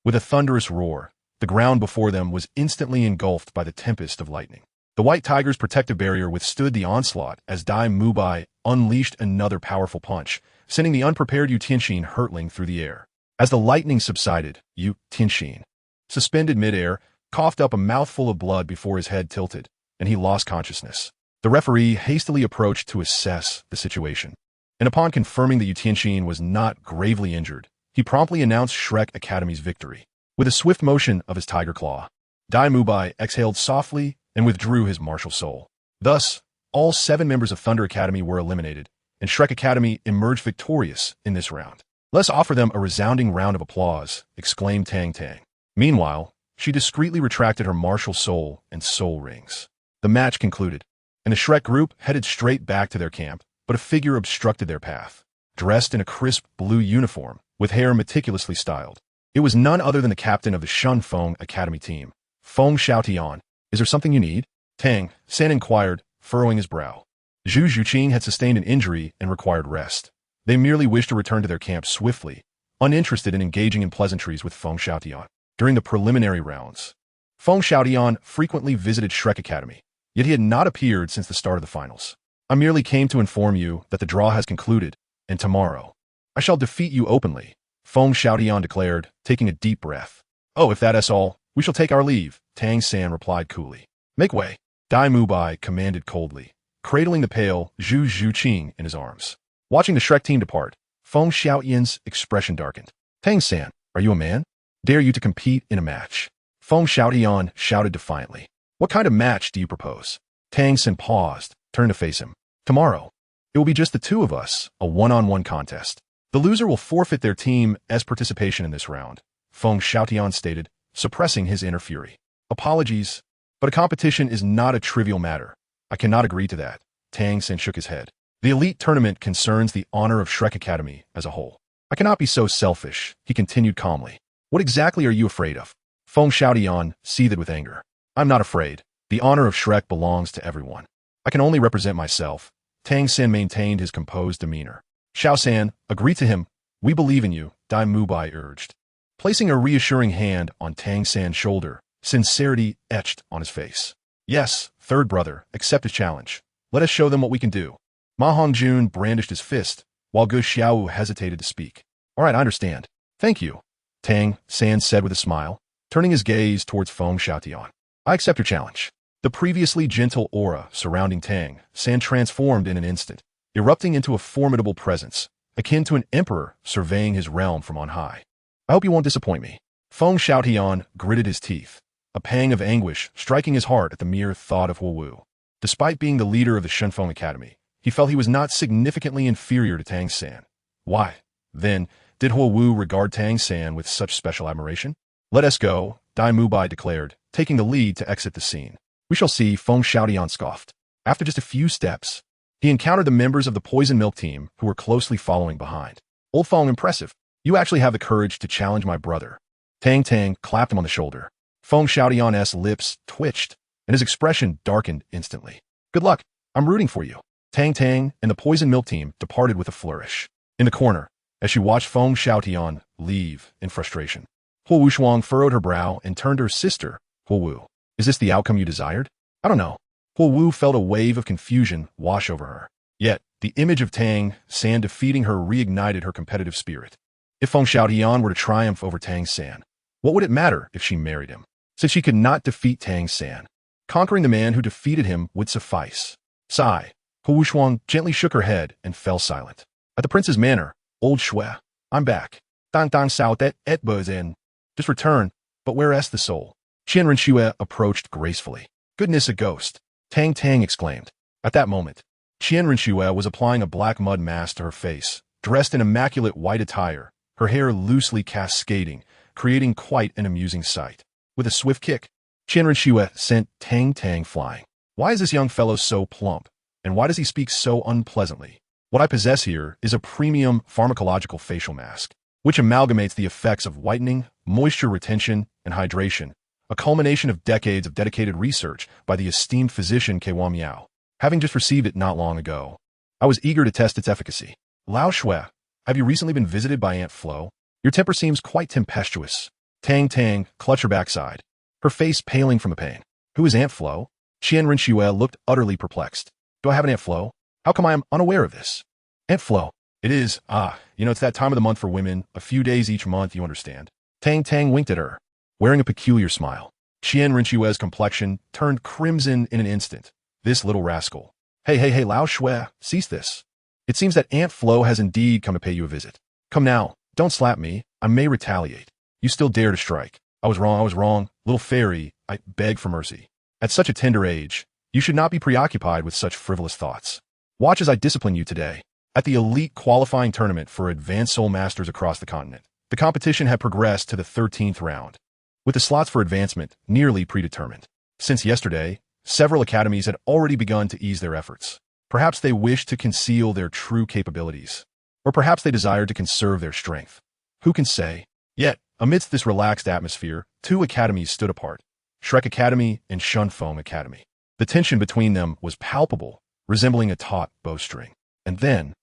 With a thunderous roar, the ground before them was instantly engulfed by the tempest of lightning. The White Tiger's protective barrier withstood the onslaught as Dai Mubai unleashed another powerful punch, sending the unprepared Yu Qianxin hurtling through the air. As the lightning subsided, Yu Qianxin, suspended midair, coughed up a mouthful of blood before his head tilted, and he lost consciousness. The referee hastily approached to assess the situation, and upon confirming that Yu Qianxin was not gravely injured, he promptly announced Shrek Academy's victory. With a swift motion of his tiger claw, Dai Mubai exhaled softly and withdrew his martial soul. Thus, all 7 members of Thunder Academy were eliminated, and Shrek Academy emerged victorious in this round. "Let's offer them a resounding round of applause," exclaimed Tang Tang. Meanwhile, she discreetly retracted her martial soul and soul rings. The match concluded, and the Shrek group headed straight back to their camp, but a figure obstructed their path. Dressed in a crisp blue uniform, with hair meticulously styled, it was none other than the captain of the Xuantian Academy team, Feng Xuantian. "Is there something you need?" Tang San inquired, furrowing his brow. Zhu Zhuqing had sustained an injury and required rest. They merely wished to return to their camp swiftly, uninterested in engaging in pleasantries with Feng Xuantian. During the preliminary rounds, Feng Xuantian frequently visited Shrek Academy, yet he had not appeared since the start of the finals. "I merely came to inform you that the draw has concluded, and tomorrow, I shall defeat you openly," Feng Xuantian declared, taking a deep breath. "Oh, if that is all, we shall take our leave," Tang San replied coolly. "Make way," Dai Mubai commanded coldly, cradling the pale Zhu Zhuqing in his arms. Watching the Shrek team depart, Feng Xiaoyan's expression darkened. "Tang San, are you a man? Dare you to compete in a match?" Feng Xiaoyan shouted defiantly. "What kind of match do you propose?" Tang San paused, turned to face him. "Tomorrow, it will be just the 2 of us, a one-on-one contest. The loser will forfeit their team as participation in this round," Feng Xiaoyan stated, suppressing his inner fury. "Apologies, but a competition is not a trivial matter. I cannot agree to that." Tang San shook his head. "The elite tournament concerns the honor of Shrek Academy as a whole. I cannot be so selfish," he continued calmly. "What exactly are you afraid of?" Feng Xiaoyan seethed with anger. "I'm not afraid. The honor of Shrek belongs to everyone. I can only represent myself." Tang San maintained his composed demeanor. "Xiao San, agree to him. We believe in you," Dai Mubai urged. Placing a reassuring hand on Tang San's shoulder, sincerity etched on his face. "Yes, third brother, accept his challenge. Let us show them what we can do." Ma Hongjun brandished his fist, while Gu Xiao hesitated to speak. "All right, I understand. Thank you," Tang San said with a smile, turning his gaze towards Feng Xiaotian. "I accept your challenge." The previously gentle aura surrounding Tang San transformed in an instant, erupting into a formidable presence, akin to an emperor surveying his realm from on high. "I hope you won't disappoint me." Feng Xiaotian gritted his teeth, a pang of anguish striking his heart at the mere thought of Huowu. Despite being the leader of the Xuanfeng Academy, he felt he was not significantly inferior to Tang San. Why, then, did Huowu regard Tang San with such special admiration? "Let us go," Dai Mubai declared, taking the lead to exit the scene. "We shall see," Feng Xiaotian scoffed. After just a few steps, he encountered the members of the Poison Milk team who were closely following behind. "Old Feng, impressive. You actually have the courage to challenge my brother." Tang Tang clapped him on the shoulder. Feng Xiaotian's lips twitched, and his expression darkened instantly. "Good luck. I'm rooting for you." Tang Tang and the Poison Milk team departed with a flourish. In the corner, as she watched Feng Xiaotian leave in frustration, Huowu Shuang furrowed her brow and turned to her sister. "Huowu, is this the outcome you desired?" "I don't know." Huowu felt a wave of confusion wash over her. Yet, the image of Tang San defeating her reignited her competitive spirit. If Feng Xiaotian were to triumph over Tang San, what would it matter if she married him? Since she could not defeat Tang San, conquering the man who defeated him would suffice. Sigh. Huowu Shuang gently shook her head and fell silent. At the prince's manor, old Shui, "I'm back. Tang Tang sao et in. Just returned, but where is the soul?" Qian Renxue approached gracefully. "Goodness, a ghost," Tang Tang exclaimed. At that moment, Qian Renxue was applying a black mud mask to her face, dressed in immaculate white attire, her hair loosely cascading, creating quite an amusing sight. With a swift kick, Qian Renxue sent Tang Tang flying. "Why is this young fellow so plump, and why does he speak so unpleasantly? What I possess here is a premium pharmacological facial mask, which amalgamates the effects of whitening, moisture retention, and hydration, a culmination of decades of dedicated research by the esteemed physician Kewa Miao. Having just received it not long ago, I was eager to test its efficacy." "Lao Shui, have you recently been visited by Aunt Flo? Your temper seems quite tempestuous." Tang Tang clutched her backside, her face paling from the pain. "Who is Aunt Flo?" Qian Renxue looked utterly perplexed. "Do I have an Aunt Flo? How come I am unaware of this?" "Aunt Flo. It is, it's that time of the month for women, a few days each month, you understand." Tang Tang winked at her, wearing a peculiar smile. Qian Renxue's complexion turned crimson in an instant. This little rascal. Hey, Lao Shui, cease this. It seems that Aunt Flo has indeed come to pay you a visit. Come now, Don't slap me. I may retaliate. You still dare to strike. I was wrong. Little fairy, I beg for mercy. At such a tender age, you should not be preoccupied with such frivolous thoughts. Watch as I discipline you today. At the elite qualifying tournament for advanced soul masters across the continent, the competition had progressed to the 13th round, with the slots for advancement nearly predetermined. Since yesterday, several academies had already begun to ease their efforts. Perhaps they wished to conceal their true capabilities, or perhaps they desired to conserve their strength. Who can say? Yet, amidst this relaxed atmosphere, two academies stood apart, Shrek Academy and Xuantian Academy. The tension between them was palpable, resembling a taut bowstring. And then,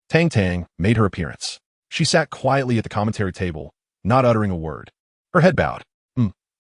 Tang Tang made her appearance. She sat quietly at the commentary table, not uttering a word. Her head bowed.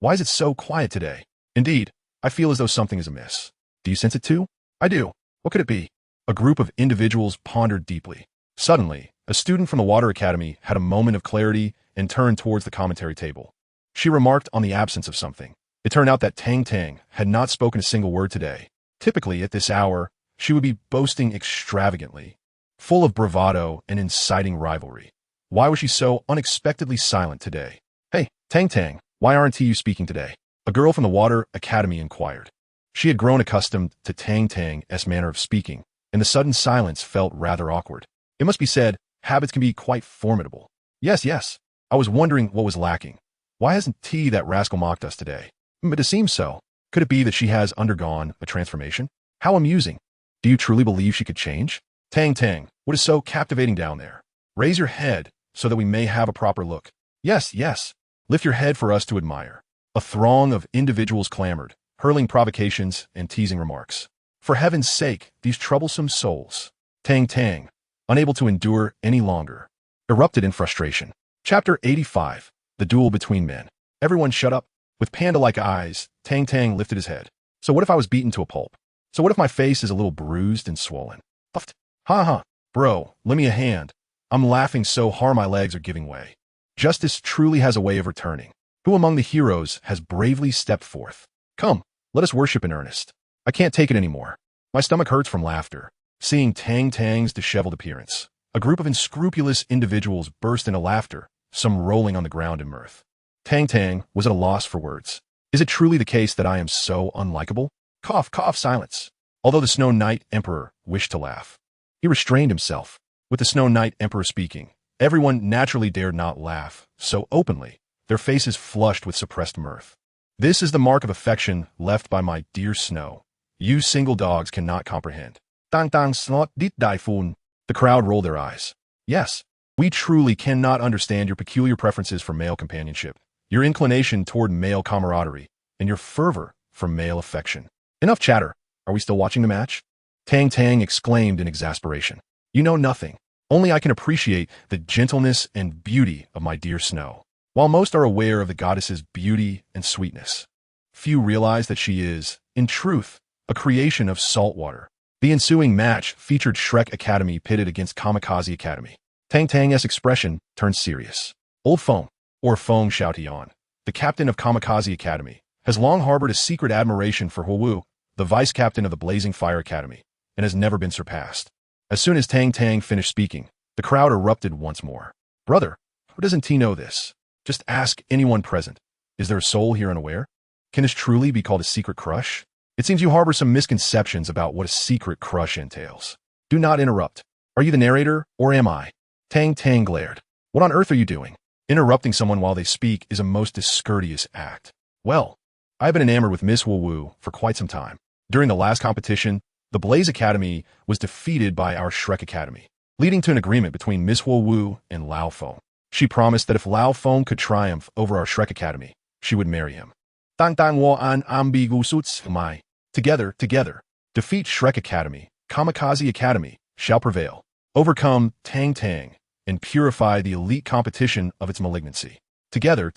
Why is it so quiet today? Indeed, I feel as though something is amiss. Do you sense it too? I do. What could it be? A group of individuals pondered deeply. Suddenly, a student from the Water Academy had a moment of clarity and turned towards the commentary table. She remarked on the absence of something. It turned out that Tang Tang had not spoken a single word today. Typically, at this hour, she would be boasting extravagantly, full of bravado and inciting rivalry. Why was she so unexpectedly silent today? Hey, Tang Tang, why aren't you speaking today? A girl from the Water Academy inquired. She had grown accustomed to Tang Tang's manner of speaking, and the sudden silence felt rather awkward. It must be said, habits can be quite formidable. Yes. I was wondering what was lacking. Why hasn't T that rascal mocked us today? But it seems so. Could it be that she has undergone a transformation? How amusing. Do you truly believe she could change? Tang Tang, what is so captivating down there? Raise your head so that we may have a proper look. Yes. Lift your head for us to admire. A throng of individuals clamored, hurling provocations and teasing remarks. For heaven's sake, these troublesome souls. Tang Tang, unable to endure any longer, erupted in frustration. Chapter 85. The Duel Between Men. Everyone shut up. With panda-like eyes, Tang Tang lifted his head. So what if I was beaten to a pulp? So what if my face is a little bruised and swollen? Puffed. Ha. Bro, lend me a hand. I'm laughing so hard my legs are giving way. Justice truly has a way of returning. Who among the heroes has bravely stepped forth? Come, let us worship in earnest. I can't take it anymore. My stomach hurts from laughter. Seeing Tang Tang's disheveled appearance, a group of unscrupulous individuals burst into laughter, some rolling on the ground in mirth. Tang Tang was at a loss for words. Is it truly the case that I am so unlikable? Cough, silence. Although the Snow Knight Emperor wished to laugh, he restrained himself. With the Snow Knight Emperor speaking, everyone naturally dared not laugh so openly, their faces flushed with suppressed mirth. This is the mark of affection left by my dear Snow. You single dogs cannot comprehend. Tang Tang snot dit dai fun. The crowd rolled their eyes. Yes, we truly cannot understand your peculiar preferences for male companionship, your inclination toward male camaraderie, and your fervor for male affection. Enough chatter. Are we still watching the match? Tang Tang exclaimed in exasperation. You know nothing. Only I can appreciate the gentleness and beauty of my dear Snow. While most are aware of the goddess's beauty and sweetness, few realize that she is, in truth, a creation of salt water. The ensuing match featured Shrek Academy pitted against Kamikaze Academy. Tang Tang's expression turned serious. Old Feng, or Feng Xuantian, the captain of Kamikaze Academy, has long harbored a secret admiration for Huowu, the vice-captain of the Blazing Fire Academy, and has never been surpassed. As soon as Tang Tang finished speaking, the crowd erupted once more. Brother, how doesn't T know this? Just ask anyone present. Is there a soul here unaware? Can this truly be called a secret crush? It seems you harbor some misconceptions about what a secret crush entails. Do not interrupt. Are you the narrator, or am I? Tang Tang glared. What on earth are you doing? Interrupting someone while they speak is a most discourteous act. Well, I've been enamored with Miss Huowu for quite some time. During the last competition, the Blaze Academy was defeated by our Shrek Academy, leading to an agreement between Miss Huowu and Lao Feng. She promised that if Lao Feng could triumph over our Shrek Academy, she would marry him. Tang Tang wo an ambigu suits mai. Together, defeat Shrek Academy, Kamikaze Academy, shall prevail, overcome Tang Tang, and purify the elite competition of its malignancy. Together,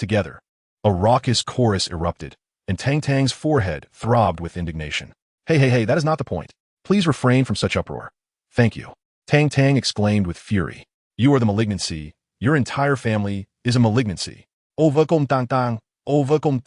a raucous chorus erupted, and Tang Tang's forehead throbbed with indignation. Hey, that is not the point. Please refrain from such uproar. Thank you. Tang Tang exclaimed with fury. You are the malignancy. Your entire family is a malignancy. Overcome Tang Tang. Overcome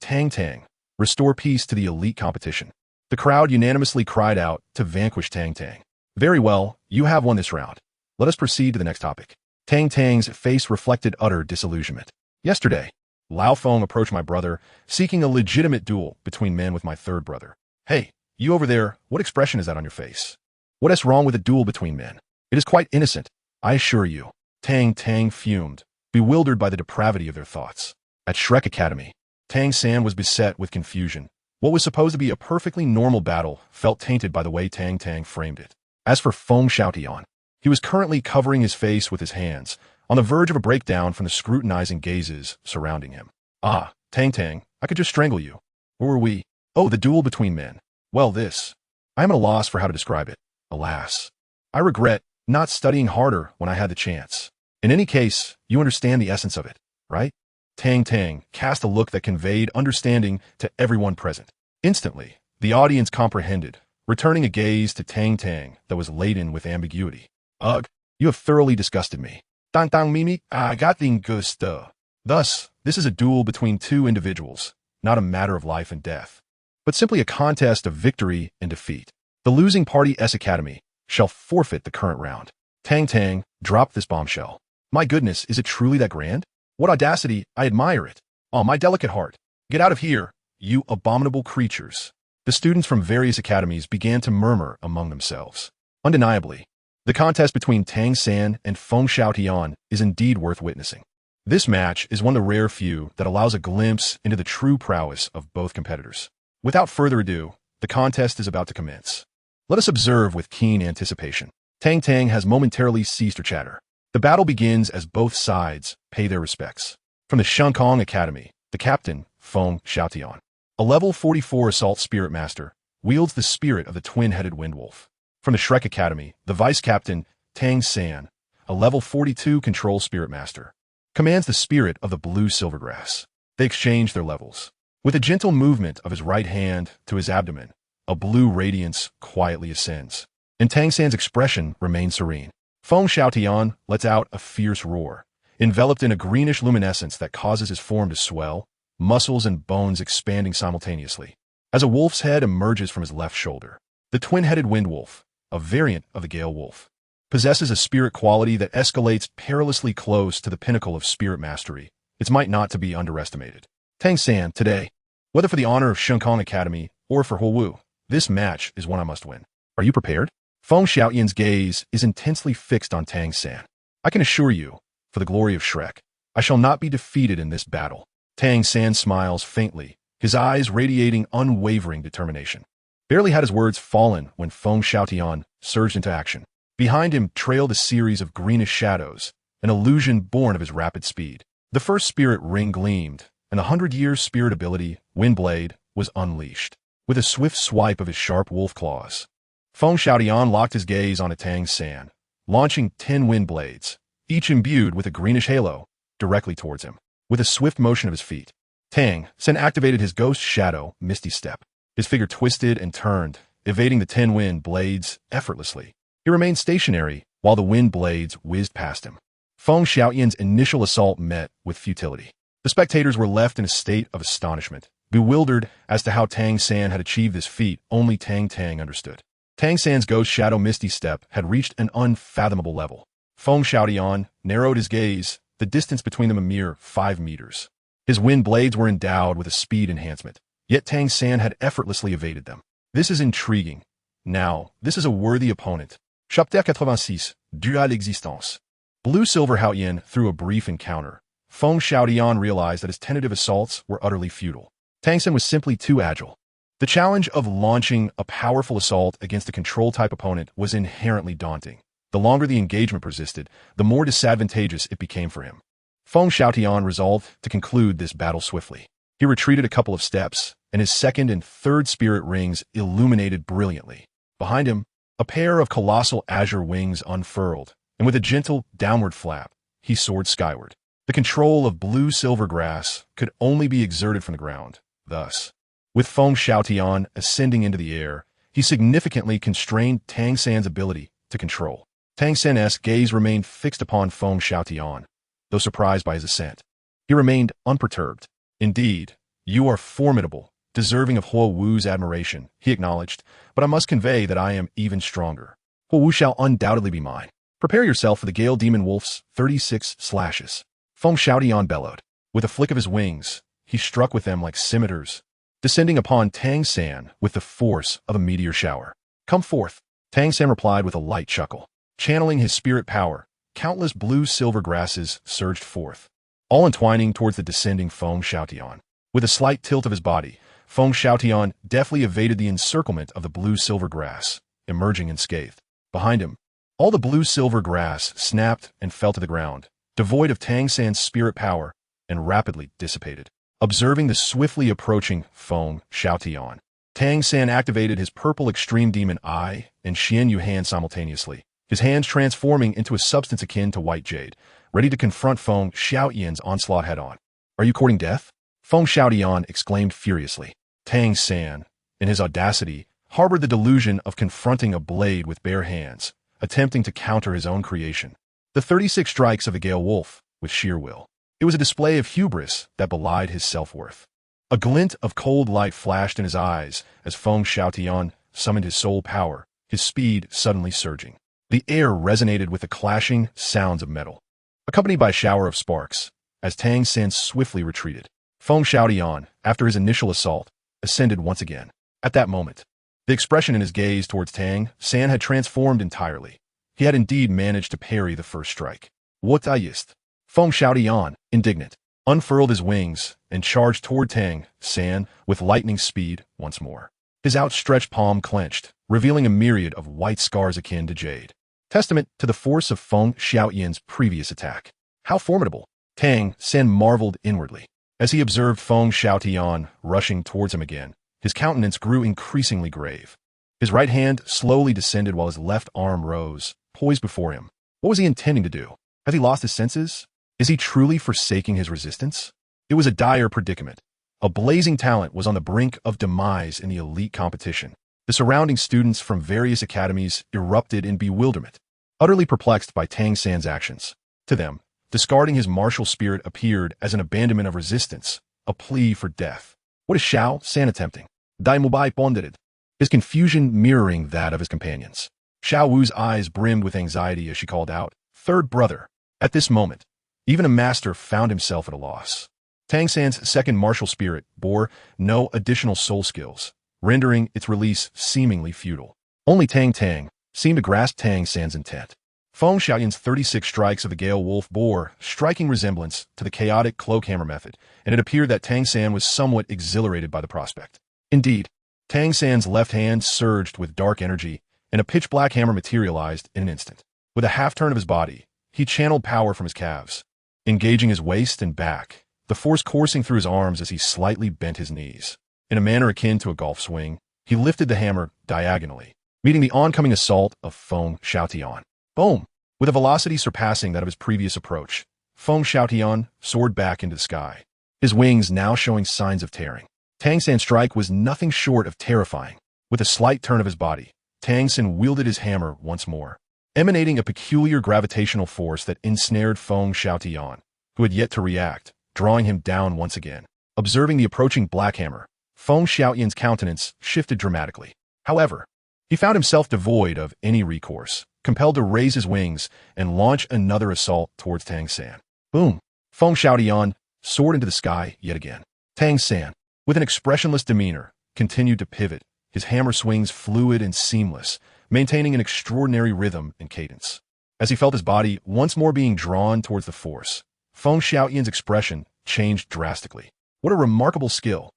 Tang Tang. Restore peace to the elite competition. The crowd unanimously cried out to vanquish Tang Tang. Very well, you have won this round. Let us proceed to the next topic. Tang Tang's face reflected utter disillusionment. Yesterday, Lao Feng approached my brother, seeking a legitimate duel between men with my third brother. Hey, you over there, what expression is that on your face? What is wrong with a duel between men? It is quite innocent, I assure you. Tang Tang fumed, bewildered by the depravity of their thoughts. At Shrek Academy, Tang San was beset with confusion. What was supposed to be a perfectly normal battle felt tainted by the way Tang Tang framed it. As for Feng Xuantian, he was currently covering his face with his hands, on the verge of a breakdown from the scrutinizing gazes surrounding him. Ah, Tang Tang, I could just strangle you. Where were we? Oh, the duel between men. Well, this. I am at a loss for how to describe it. Alas. I regret not studying harder when I had the chance. In any case, you understand the essence of it, right? Tang Tang cast a look that conveyed understanding to everyone present. Instantly, the audience comprehended, returning a gaze to Tang Tang that was laden with ambiguity. Ugh, you have thoroughly disgusted me. Tang Tang Mimi, I got the gusto. Thus, this is a duel between two individuals, not a matter of life and death, but simply a contest of victory and defeat. The losing party S Academy shall forfeit the current round. Tang Tang dropped this bombshell. My goodness, is it truly that grand? What audacity, I admire it. Oh, my delicate heart. Get out of here, you abominable creatures. The students from various academies began to murmur among themselves. Undeniably, the contest between Tang San and Feng Xuantian is indeed worth witnessing. This match is one of the rare few that allows a glimpse into the true prowess of both competitors. Without further ado, the contest is about to commence. Let us observe with keen anticipation. Tang Tang has momentarily ceased her chatter. The battle begins as both sides pay their respects. From the Xuantian Academy, the captain, Feng Xuantian, a level 44 assault spirit master, wields the spirit of the twin-headed windwolf. From the Shrek Academy, the vice-captain, Tang San, a level 42 control spirit master, commands the spirit of the blue silvergrass. They exchange their levels. With a gentle movement of his right hand to his abdomen, a blue radiance quietly ascends, and Tang San's expression remains serene. Feng Xuantian lets out a fierce roar, enveloped in a greenish luminescence that causes his form to swell, muscles and bones expanding simultaneously, as a wolf's head emerges from his left shoulder. The twin-headed windwolf, a variant of the Gale Wolf, possesses a spirit quality that escalates perilously close to the pinnacle of spirit mastery. Its might not to be underestimated. Tang San, today, whether for the honor of Xuantian Academy or for Huowu, this match is one I must win. Are you prepared? Feng Xiaoyan's gaze is intensely fixed on Tang San. I can assure you, for the glory of Shrek, I shall not be defeated in this battle. Tang San smiles faintly, his eyes radiating unwavering determination. Barely had his words fallen when Feng Xuantian surged into action. Behind him trailed a series of greenish shadows, an illusion born of his rapid speed. The first spirit ring gleamed, and the 100-year spirit ability, Windblade, was unleashed. With a swift swipe of his sharp wolf claws, Feng Xuantian locked his gaze on Tang San, launching 10 wind blades, each imbued with a greenish halo, directly towards him. With a swift motion of his feet, Tang San activated his ghost shadow, Misty Step. His figure twisted and turned, evading the 10 wind blades effortlessly. He remained stationary while the wind blades whizzed past him. Feng Xiaoyan's initial assault met with futility. The spectators were left in a state of astonishment, bewildered as to how Tang San had achieved this feat. Only Tang Tang understood. Tang San's ghost shadow Misty Step had reached an unfathomable level. Feng Xiaoyan narrowed his gaze, the distance between them a mere 5 meters. His wind blades were endowed with a speed enhancement, yet Tang San had effortlessly evaded them. This is intriguing. Now, this is a worthy opponent. Chapitre 86, Dual Existence. Blue Silver Haoyan through a brief encounter. Feng Xiaoyan realized that his tentative assaults were utterly futile. Tang San was simply too agile. The challenge of launching a powerful assault against a control-type opponent was inherently daunting. The longer the engagement persisted, the more disadvantageous it became for him. Feng Xiaoyan resolved to conclude this battle swiftly. He retreated a couple of steps, and his second and third spirit rings illuminated brilliantly. Behind him, a pair of colossal azure wings unfurled, and with a gentle downward flap, he soared skyward. The control of blue silver grass could only be exerted from the ground. Thus, with Feng Xiaoyan ascending into the air, he significantly constrained Tang San's ability to control. Tang San's gaze remained fixed upon Feng Xiaoyan, though surprised by his ascent. He remained unperturbed. Indeed, you are formidable, deserving of Huowu's admiration, he acknowledged, but I must convey that I am even stronger. Huowu shall undoubtedly be mine. Prepare yourself for the Gale Demon Wolf's 36 slashes. Feng Xiaotian bellowed. With a flick of his wings, he struck with them like scimitars, descending upon Tang San with the force of a meteor shower. Come forth. Tang San replied with a light chuckle. Channeling his spirit power, countless blue-silver grasses surged forth, all entwining towards the descending Feng Xiaotian. With a slight tilt of his body, Feng Xiaotian deftly evaded the encirclement of the blue-silver grass, emerging unscathed. Behind him, all the blue-silver grass snapped and fell to the ground, devoid of Tang San's spirit power, and rapidly dissipated. Observing the swiftly approaching Feng Xiaotian, Tang San activated his purple extreme demon eye and Xian Yu hand simultaneously, his hands transforming into a substance akin to white jade, ready to confront Feng Xiaotian's onslaught head-on. Are you courting death? Feng Xiaotian exclaimed furiously. Tang San, in his audacity, harbored the delusion of confronting a blade with bare hands, attempting to counter his own creation. The 36 strikes of the Gale Wolf, with sheer will. It was a display of hubris that belied his self-worth. A glint of cold light flashed in his eyes as Feng Xiaotian summoned his soul power, his speed suddenly surging. The air resonated with the clashing sounds of metal, accompanied by a shower of sparks, as Tang San swiftly retreated. Feng Xiaotian, after his initial assault, ascended once again. At that moment, the expression in his gaze towards Tang San had transformed entirely. He had indeed managed to parry the first strike. What ist? Feng Xiaotian, indignant, unfurled his wings and charged toward Tang San with lightning speed once more. His outstretched palm clenched, revealing a myriad of white scars akin to jade, testament to the force of Feng Xiaotian's previous attack. How formidable! Tang San marveled inwardly. As he observed Feng Xiaotian rushing towards him again, his countenance grew increasingly grave. His right hand slowly descended while his left arm rose, poised before him. What was he intending to do? Has he lost his senses? Is he truly forsaking his resistance? It was a dire predicament. A blazing talent was on the brink of demise in the elite competition. The surrounding students from various academies erupted in bewilderment, utterly perplexed by Tang San's actions. To them, discarding his martial spirit appeared as an abandonment of resistance, a plea for death. What is Xiao San attempting? Dai Mubai pondered, his confusion mirroring that of his companions. Xiao Wu's eyes brimmed with anxiety as she called out, "Third brother." At this moment, even a master found himself at a loss. Tang San's second martial spirit bore no additional soul skills, rendering its release seemingly futile. Only Tang Tang seemed to grasp Tang San's intent. Feng Xiaotian's 36 strikes of the Gale Wolf bore striking resemblance to the chaotic cloak hammer method, and it appeared that Tang San was somewhat exhilarated by the prospect. Indeed, Tang San's left hand surged with dark energy, and a pitch-black hammer materialized in an instant. With a half-turn of his body, he channeled power from his calves, engaging his waist and back, the force coursing through his arms as he slightly bent his knees. In a manner akin to a golf swing, he lifted the hammer diagonally, meeting the oncoming assault of Feng Xiaotian. Boom! With a velocity surpassing that of his previous approach, Feng Xiaotian soared back into the sky, his wings now showing signs of tearing. Tang San's strike was nothing short of terrifying. With a slight turn of his body, Tang San wielded his hammer once more, emanating a peculiar gravitational force that ensnared Feng Xiaotian, who had yet to react, drawing him down once again. Observing the approaching black hammer, Feng Xiaotian's countenance shifted dramatically. However, he found himself devoid of any recourse, compelled to raise his wings and launch another assault towards Tang San. Boom! Feng Xiaotian soared into the sky yet again. Tang San, with an expressionless demeanor, continued to pivot, his hammer swings fluid and seamless, maintaining an extraordinary rhythm and cadence. As he felt his body once more being drawn towards the force, Feng Xiaotian's expression changed drastically. What a remarkable skill!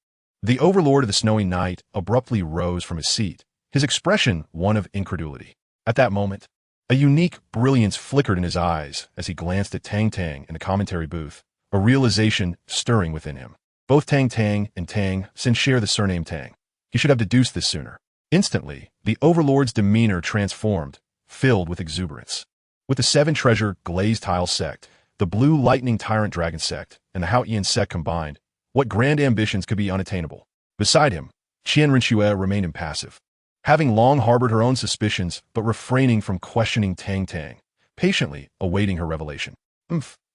The overlord of the snowy night abruptly rose from his seat, his expression one of incredulity. At that moment, a unique brilliance flickered in his eyes as he glanced at Tang Tang in the commentary booth, a realization stirring within him. Both Tang Tang and Tang San share the surname Tang. He should have deduced this sooner. Instantly, the overlord's demeanor transformed, filled with exuberance. With the seven treasure glazed tile sect, the blue lightning tyrant dragon sect, and the Xuantian Sect combined, what grand ambitions could be unattainable? Beside him, Qian Rinxue remained impassive, having long harbored her own suspicions but refraining from questioning Tang Tang, patiently awaiting her revelation.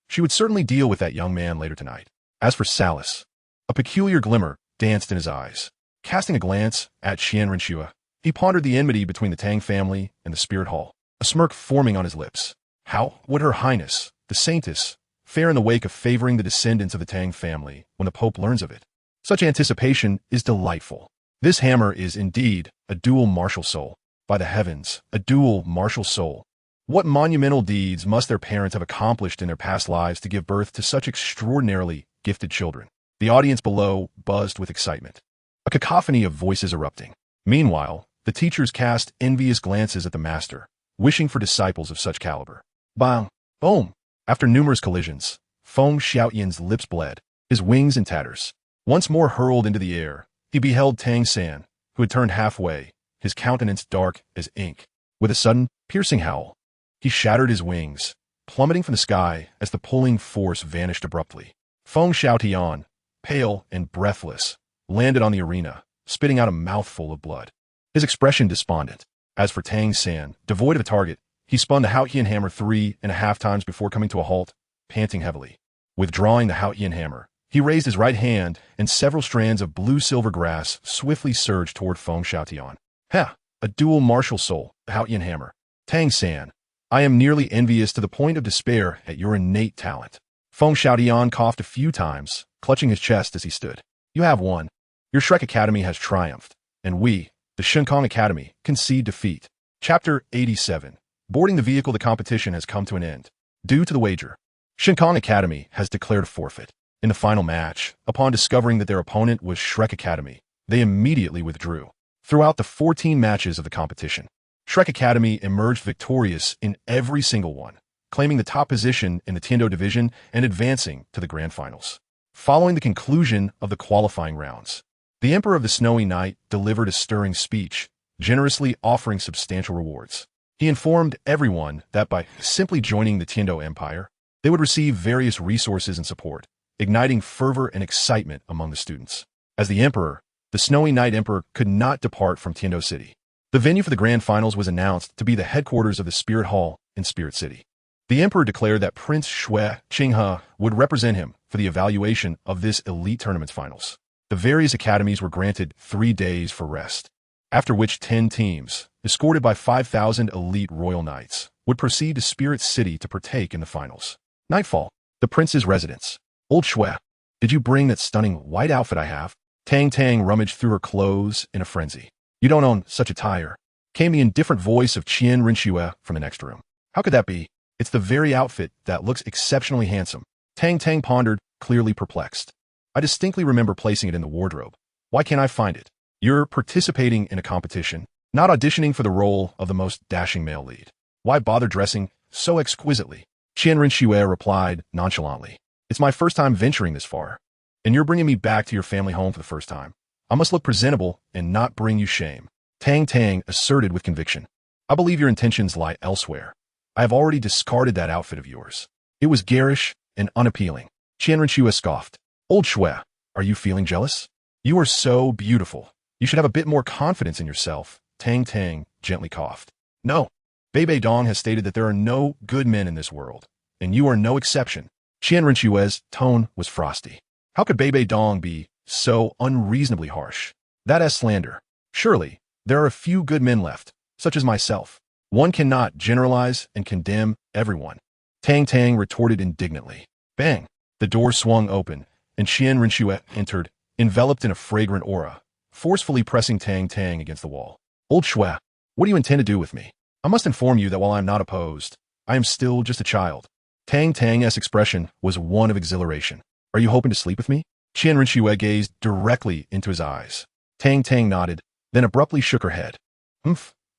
She would certainly deal with that young man later tonight. As for Salus, a peculiar glimmer danced in his eyes. Casting a glance at Qian Rinxue, he pondered the enmity between the Tang family and the Spirit Hall. a smirk forming on his lips. How would Her Highness, the Saintess, fare in the wake of favoring the descendants of the Tang family when the Pope learns of it? Such anticipation is delightful. This hammer is indeed a dual martial soul. By the heavens, a dual martial soul. What monumental deeds must their parents have accomplished in their past lives to give birth to such extraordinarily gifted children? The audience below buzzed with excitement. A cacophony of voices erupting. Meanwhile, the teachers cast envious glances at the master, wishing for disciples of such caliber. Bang! Boom! After numerous collisions, Feng Xiaoyan's lips bled, his wings in tatters. Once more hurled into the air, he beheld Tang San, who had turned halfway, his countenance dark as ink. With a sudden, piercing howl, he shattered his wings, plummeting from the sky as the pulling force vanished abruptly. Feng Xiaotian, pale and breathless, landed on the arena, spitting out a mouthful of blood. His expression despondent. As for Tang San, devoid of a target, he spun the Haotian hammer 3.5 times before coming to a halt, panting heavily. Withdrawing the Haotian hammer, he raised his right hand, and several strands of blue-silver grass swiftly surged toward Feng Xiaotian. Ha! A dual martial soul, the Haotian hammer. Tang San, I am nearly envious to the point of despair at your innate talent. Feng Xiaotian coughed a few times, clutching his chest as he stood. You have won. Your Shrek Academy has triumphed, and we, the Xuantian Academy, concede defeat. Chapter 87. Boarding the vehicle. The competition has come to an end. Due to the wager, Xuantian Academy has declared a forfeit. In the final match, upon discovering that their opponent was Shrek Academy, they immediately withdrew. Throughout the 14 matches of the competition, Shrek Academy emerged victorious in every single one, claiming the top position in the Tiando division and advancing to the grand finals. Following the conclusion of the qualifying rounds, the Emperor of the Snowy Night delivered a stirring speech, generously offering substantial rewards. He informed everyone that by simply joining the Tiando Empire, they would receive various resources and support, igniting fervor and excitement among the students. As the Emperor, the Snowy Night Emperor could not depart from Tiando City. The venue for the grand finals was announced to be the headquarters of the Spirit Hall in Spirit City. The Emperor declared that Prince Shui Qinghe would represent him for the evaluation of this elite tournament's finals. The various academies were granted 3 days for rest, after which 10 teams, escorted by 5,000 elite royal knights, would proceed to Spirit City to partake in the finals. Nightfall. The prince's residence. Old Shui, did you bring that stunning white outfit I have? Tang Tang rummaged through her clothes in a frenzy. You don't own such attire, came the indifferent voice of Qian Rinxue from the next room. How could that be? It's the very outfit that looks exceptionally handsome. Tang Tang pondered, clearly perplexed. I distinctly remember placing it in the wardrobe. Why can't I find it? You're participating in a competition, not auditioning for the role of the most dashing male lead. Why bother dressing so exquisitely? Qian Rinxue replied nonchalantly. It's my first time venturing this far, and you're bringing me back to your family home for the first time. I must look presentable and not bring you shame. Tang Tang asserted with conviction. I believe your intentions lie elsewhere. I have already discarded that outfit of yours. It was garish and unappealing. Qian Rinxue scoffed. Old Shui, are you feeling jealous? You are so beautiful. You should have a bit more confidence in yourself. Tang Tang gently coughed. No. Bei Dong has stated that there are no good men in this world, and you are no exception. Qian Rinxue's tone was frosty. How could Bei Dong be so unreasonably harsh? That is slander. Surely, there are a few good men left, such as myself. One cannot generalize and condemn everyone. Tang Tang retorted indignantly. Bang! The door swung open, and Qian Rinxue entered, enveloped in a fragrant aura, forcefully pressing Tang Tang against the wall. Old Shui, what do you intend to do with me? I must inform you that while I am not opposed, I am still just a child. Tang Tang's expression was one of exhilaration. Are you hoping to sleep with me? Qian Rinxue gazed directly into his eyes. Tang Tang nodded, then abruptly shook her head.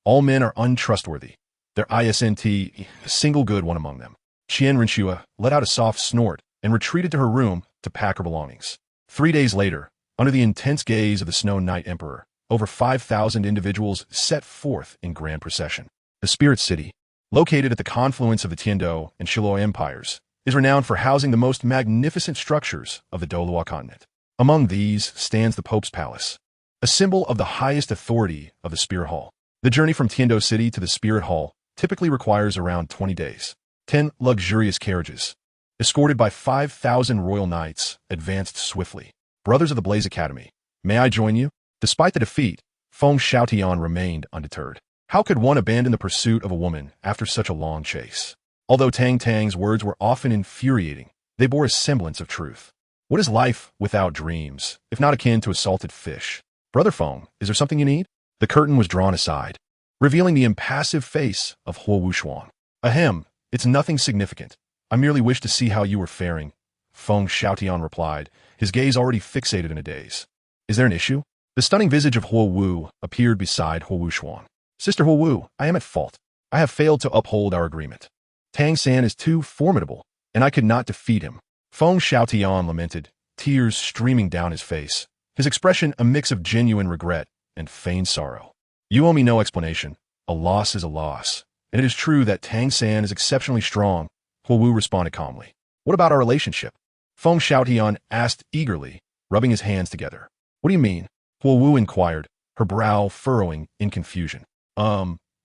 All men are untrustworthy. There isn't a single good one among them. Qian Rinxue let out a soft snort and retreated to her room to pack her belongings. 3 days later, under the intense gaze of the Snow Night Emperor, over 5,000 individuals set forth in grand procession. The Spirit City, located at the confluence of the Tiando and Shiloi empires, is renowned for housing the most magnificent structures of the Douluo continent. Among these stands the Pope's Palace, a symbol of the highest authority of the Spirit Hall. The journey from Tiando City to the Spirit Hall typically requires around 20 days. 10 luxurious carriages, escorted by 5,000 royal knights, advanced swiftly. Brothers of the Blaze Academy, may I join you? Despite the defeat, Feng Xiaotian remained undeterred. How could one abandon the pursuit of a woman after such a long chase? Although Tang Tang's words were often infuriating, they bore a semblance of truth. What is life without dreams, if not akin to a salted fish? Brother Feng, is there something you need? The curtain was drawn aside, revealing the impassive face of Huo Wuxuang. Ahem, it's nothing significant. I merely wish to see how you were faring, Feng Xuantian replied, his gaze already fixated in a daze. Is there an issue? The stunning visage of Huo Wu appeared beside Huo Wuxuang. Sister Huo Wu, I am at fault. I have failed to uphold our agreement. Tang San is too formidable, and I could not defeat him. Feng Xuantian lamented, tears streaming down his face, his expression a mix of genuine regret and feigned sorrow. You owe me no explanation. A loss is a loss, and it is true that Tang San is exceptionally strong, Huo Wu responded calmly. What about our relationship? Feng Xuantian asked eagerly, rubbing his hands together. What do you mean? Huo Wu inquired, her brow furrowing in confusion.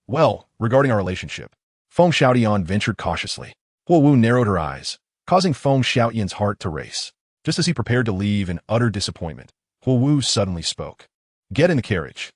Well, regarding our relationship. Feng Xuantian ventured cautiously. Huo Wu narrowed her eyes, causing Feng Xiaotian's heart to race. Just as he prepared to leave in utter disappointment, Huo Wu suddenly spoke. Get in the carriage.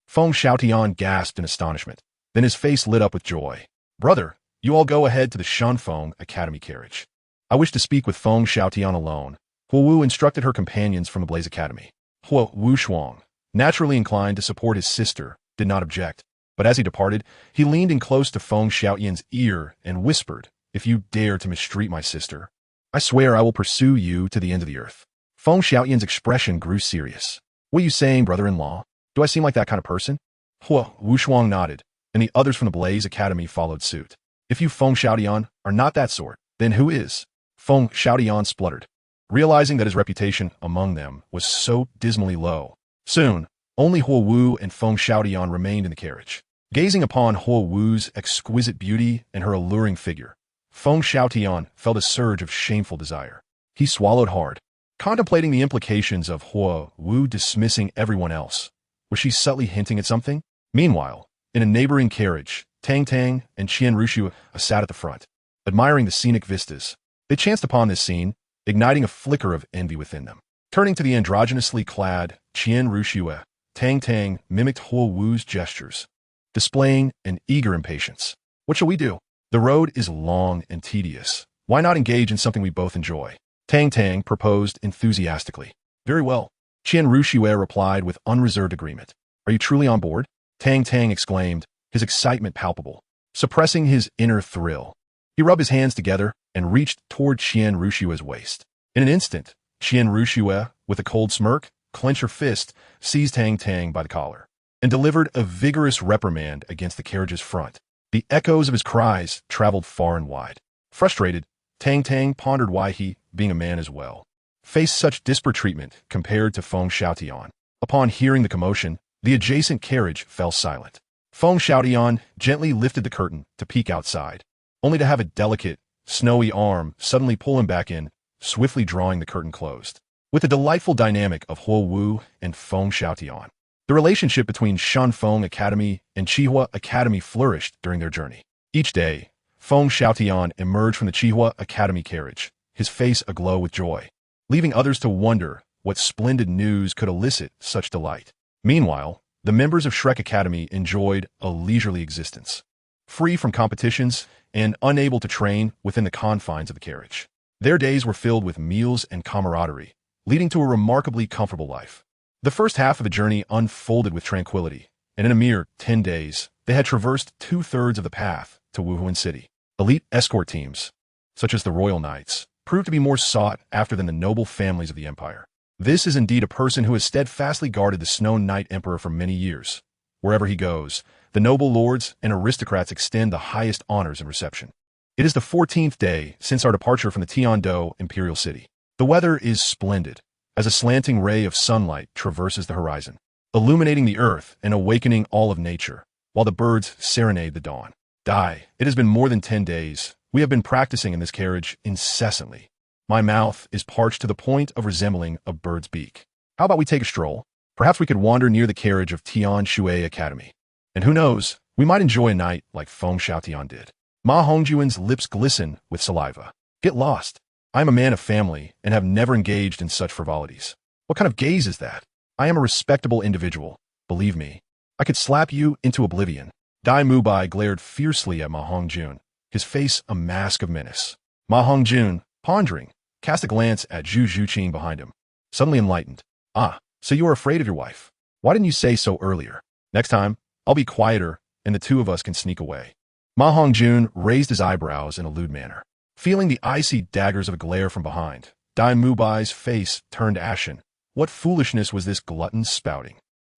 Feng Xiaotian gasped in astonishment. Then his face lit up with joy. Brother, you all go ahead to the Xuanfeng Academy carriage. I wish to speak with Feng Xiaotian alone. Huo Wu instructed her companions from the Blaze Academy. Huo Wuxuang, naturally inclined to support his sister, did not object. But as he departed, he leaned in close to Feng Xiaotian's ear and whispered, If you dare to mistreat my sister, I swear I will pursue you to the end of the earth. Feng Xiaotian's expression grew serious. What are you saying, brother-in-law? Do I seem like that kind of person? Huo Wuxuang nodded, and the others from the Blaze Academy followed suit. If you Feng Xiaotian are not that sort, then who is? Feng Xiaotian spluttered, realizing that his reputation among them was so dismally low. Soon, only Huo Wu and Feng Xiaotian remained in the carriage. Gazing upon Huo Wu's exquisite beauty and her alluring figure, Feng Xiaotian felt a surge of shameful desire. He swallowed hard, contemplating the implications of Huo Wu dismissing everyone else. Was she subtly hinting at something? Meanwhile, in a neighboring carriage, Tang Tang and Qian Ruxue sat at the front, admiring the scenic vistas. They chanced upon this scene, igniting a flicker of envy within them. Turning to the androgynously clad Qian Ruxue, Tang Tang mimicked Huo Wu's gestures, displaying an eager impatience. What shall we do? The road is long and tedious. Why not engage in something we both enjoy? Tang Tang proposed enthusiastically. Very well. Qian Ruxue replied with unreserved agreement. Are you truly on board? Tang Tang exclaimed, his excitement palpable, suppressing his inner thrill. He rubbed his hands together and reached toward Qian Ruxue's waist. In an instant, Qian Ruxue, with a cold smirk, clenched her fist, seized Tang Tang by the collar, and delivered a vigorous reprimand against the carriage's front. The echoes of his cries traveled far and wide. Frustrated, Tang Tang pondered why he, being a man as well, faced such disparate treatment compared to Feng Xiaotian. Upon hearing the commotion, the adjacent carriage fell silent. Feng Xiaotian gently lifted the curtain to peek outside, only to have a delicate, snowy arm suddenly pull him back in, swiftly drawing the curtain closed. With the delightful dynamic of Huo Wu and Feng Xiaotian, the relationship between Xuanfeng Academy and Qihua Academy flourished during their journey. Each day, Feng Xiaotian emerged from the Qihua Academy carriage, his face aglow with joy, leaving others to wonder what splendid news could elicit such delight. Meanwhile, the members of Shrek Academy enjoyed a leisurely existence, free from competitions and unable to train within the confines of the carriage. Their days were filled with meals and camaraderie, leading to a remarkably comfortable life. The first half of the journey unfolded with tranquility, and in a mere 10 days, they had traversed 2/3 of the path to Wuhuan City. Elite escort teams, such as the Royal Knights, proved to be more sought after than the noble families of the empire. This is indeed a person who has steadfastly guarded the Snow Knight Emperor for many years. Wherever he goes, the noble lords and aristocrats extend the highest honors and reception. It is the 14th day since our departure from the Tiando Imperial City. The weather is splendid, as a slanting ray of sunlight traverses the horizon, illuminating the earth and awakening all of nature, while the birds serenade the dawn. It has been more than 10 days. We have been practicing in this carriage incessantly. My mouth is parched to the point of resembling a bird's beak. How about we take a stroll? Perhaps we could wander near the carriage of Tian Shui Academy. And who knows, we might enjoy a night like Feng Xiaotian did. Ma Hongjuan's lips glisten with saliva. Get lost. I am a man of family and have never engaged in such frivolities. What kind of gaze is that? I am a respectable individual, believe me. I could slap you into oblivion. Dai Mubai glared fiercely at Ma Hongjun, his face a mask of menace. Ma Hongjun, pondering, cast a glance at Zhu Zhuqing behind him. Suddenly enlightened. Ah, so you are afraid of your wife. Why didn't you say so earlier? Next time, I'll be quieter, and the two of us can sneak away. Ma Hongjun raised his eyebrows in a lewd manner. Feeling the icy daggers of a glare from behind, Dai Mubai's face turned ashen. What foolishness was this glutton spouting?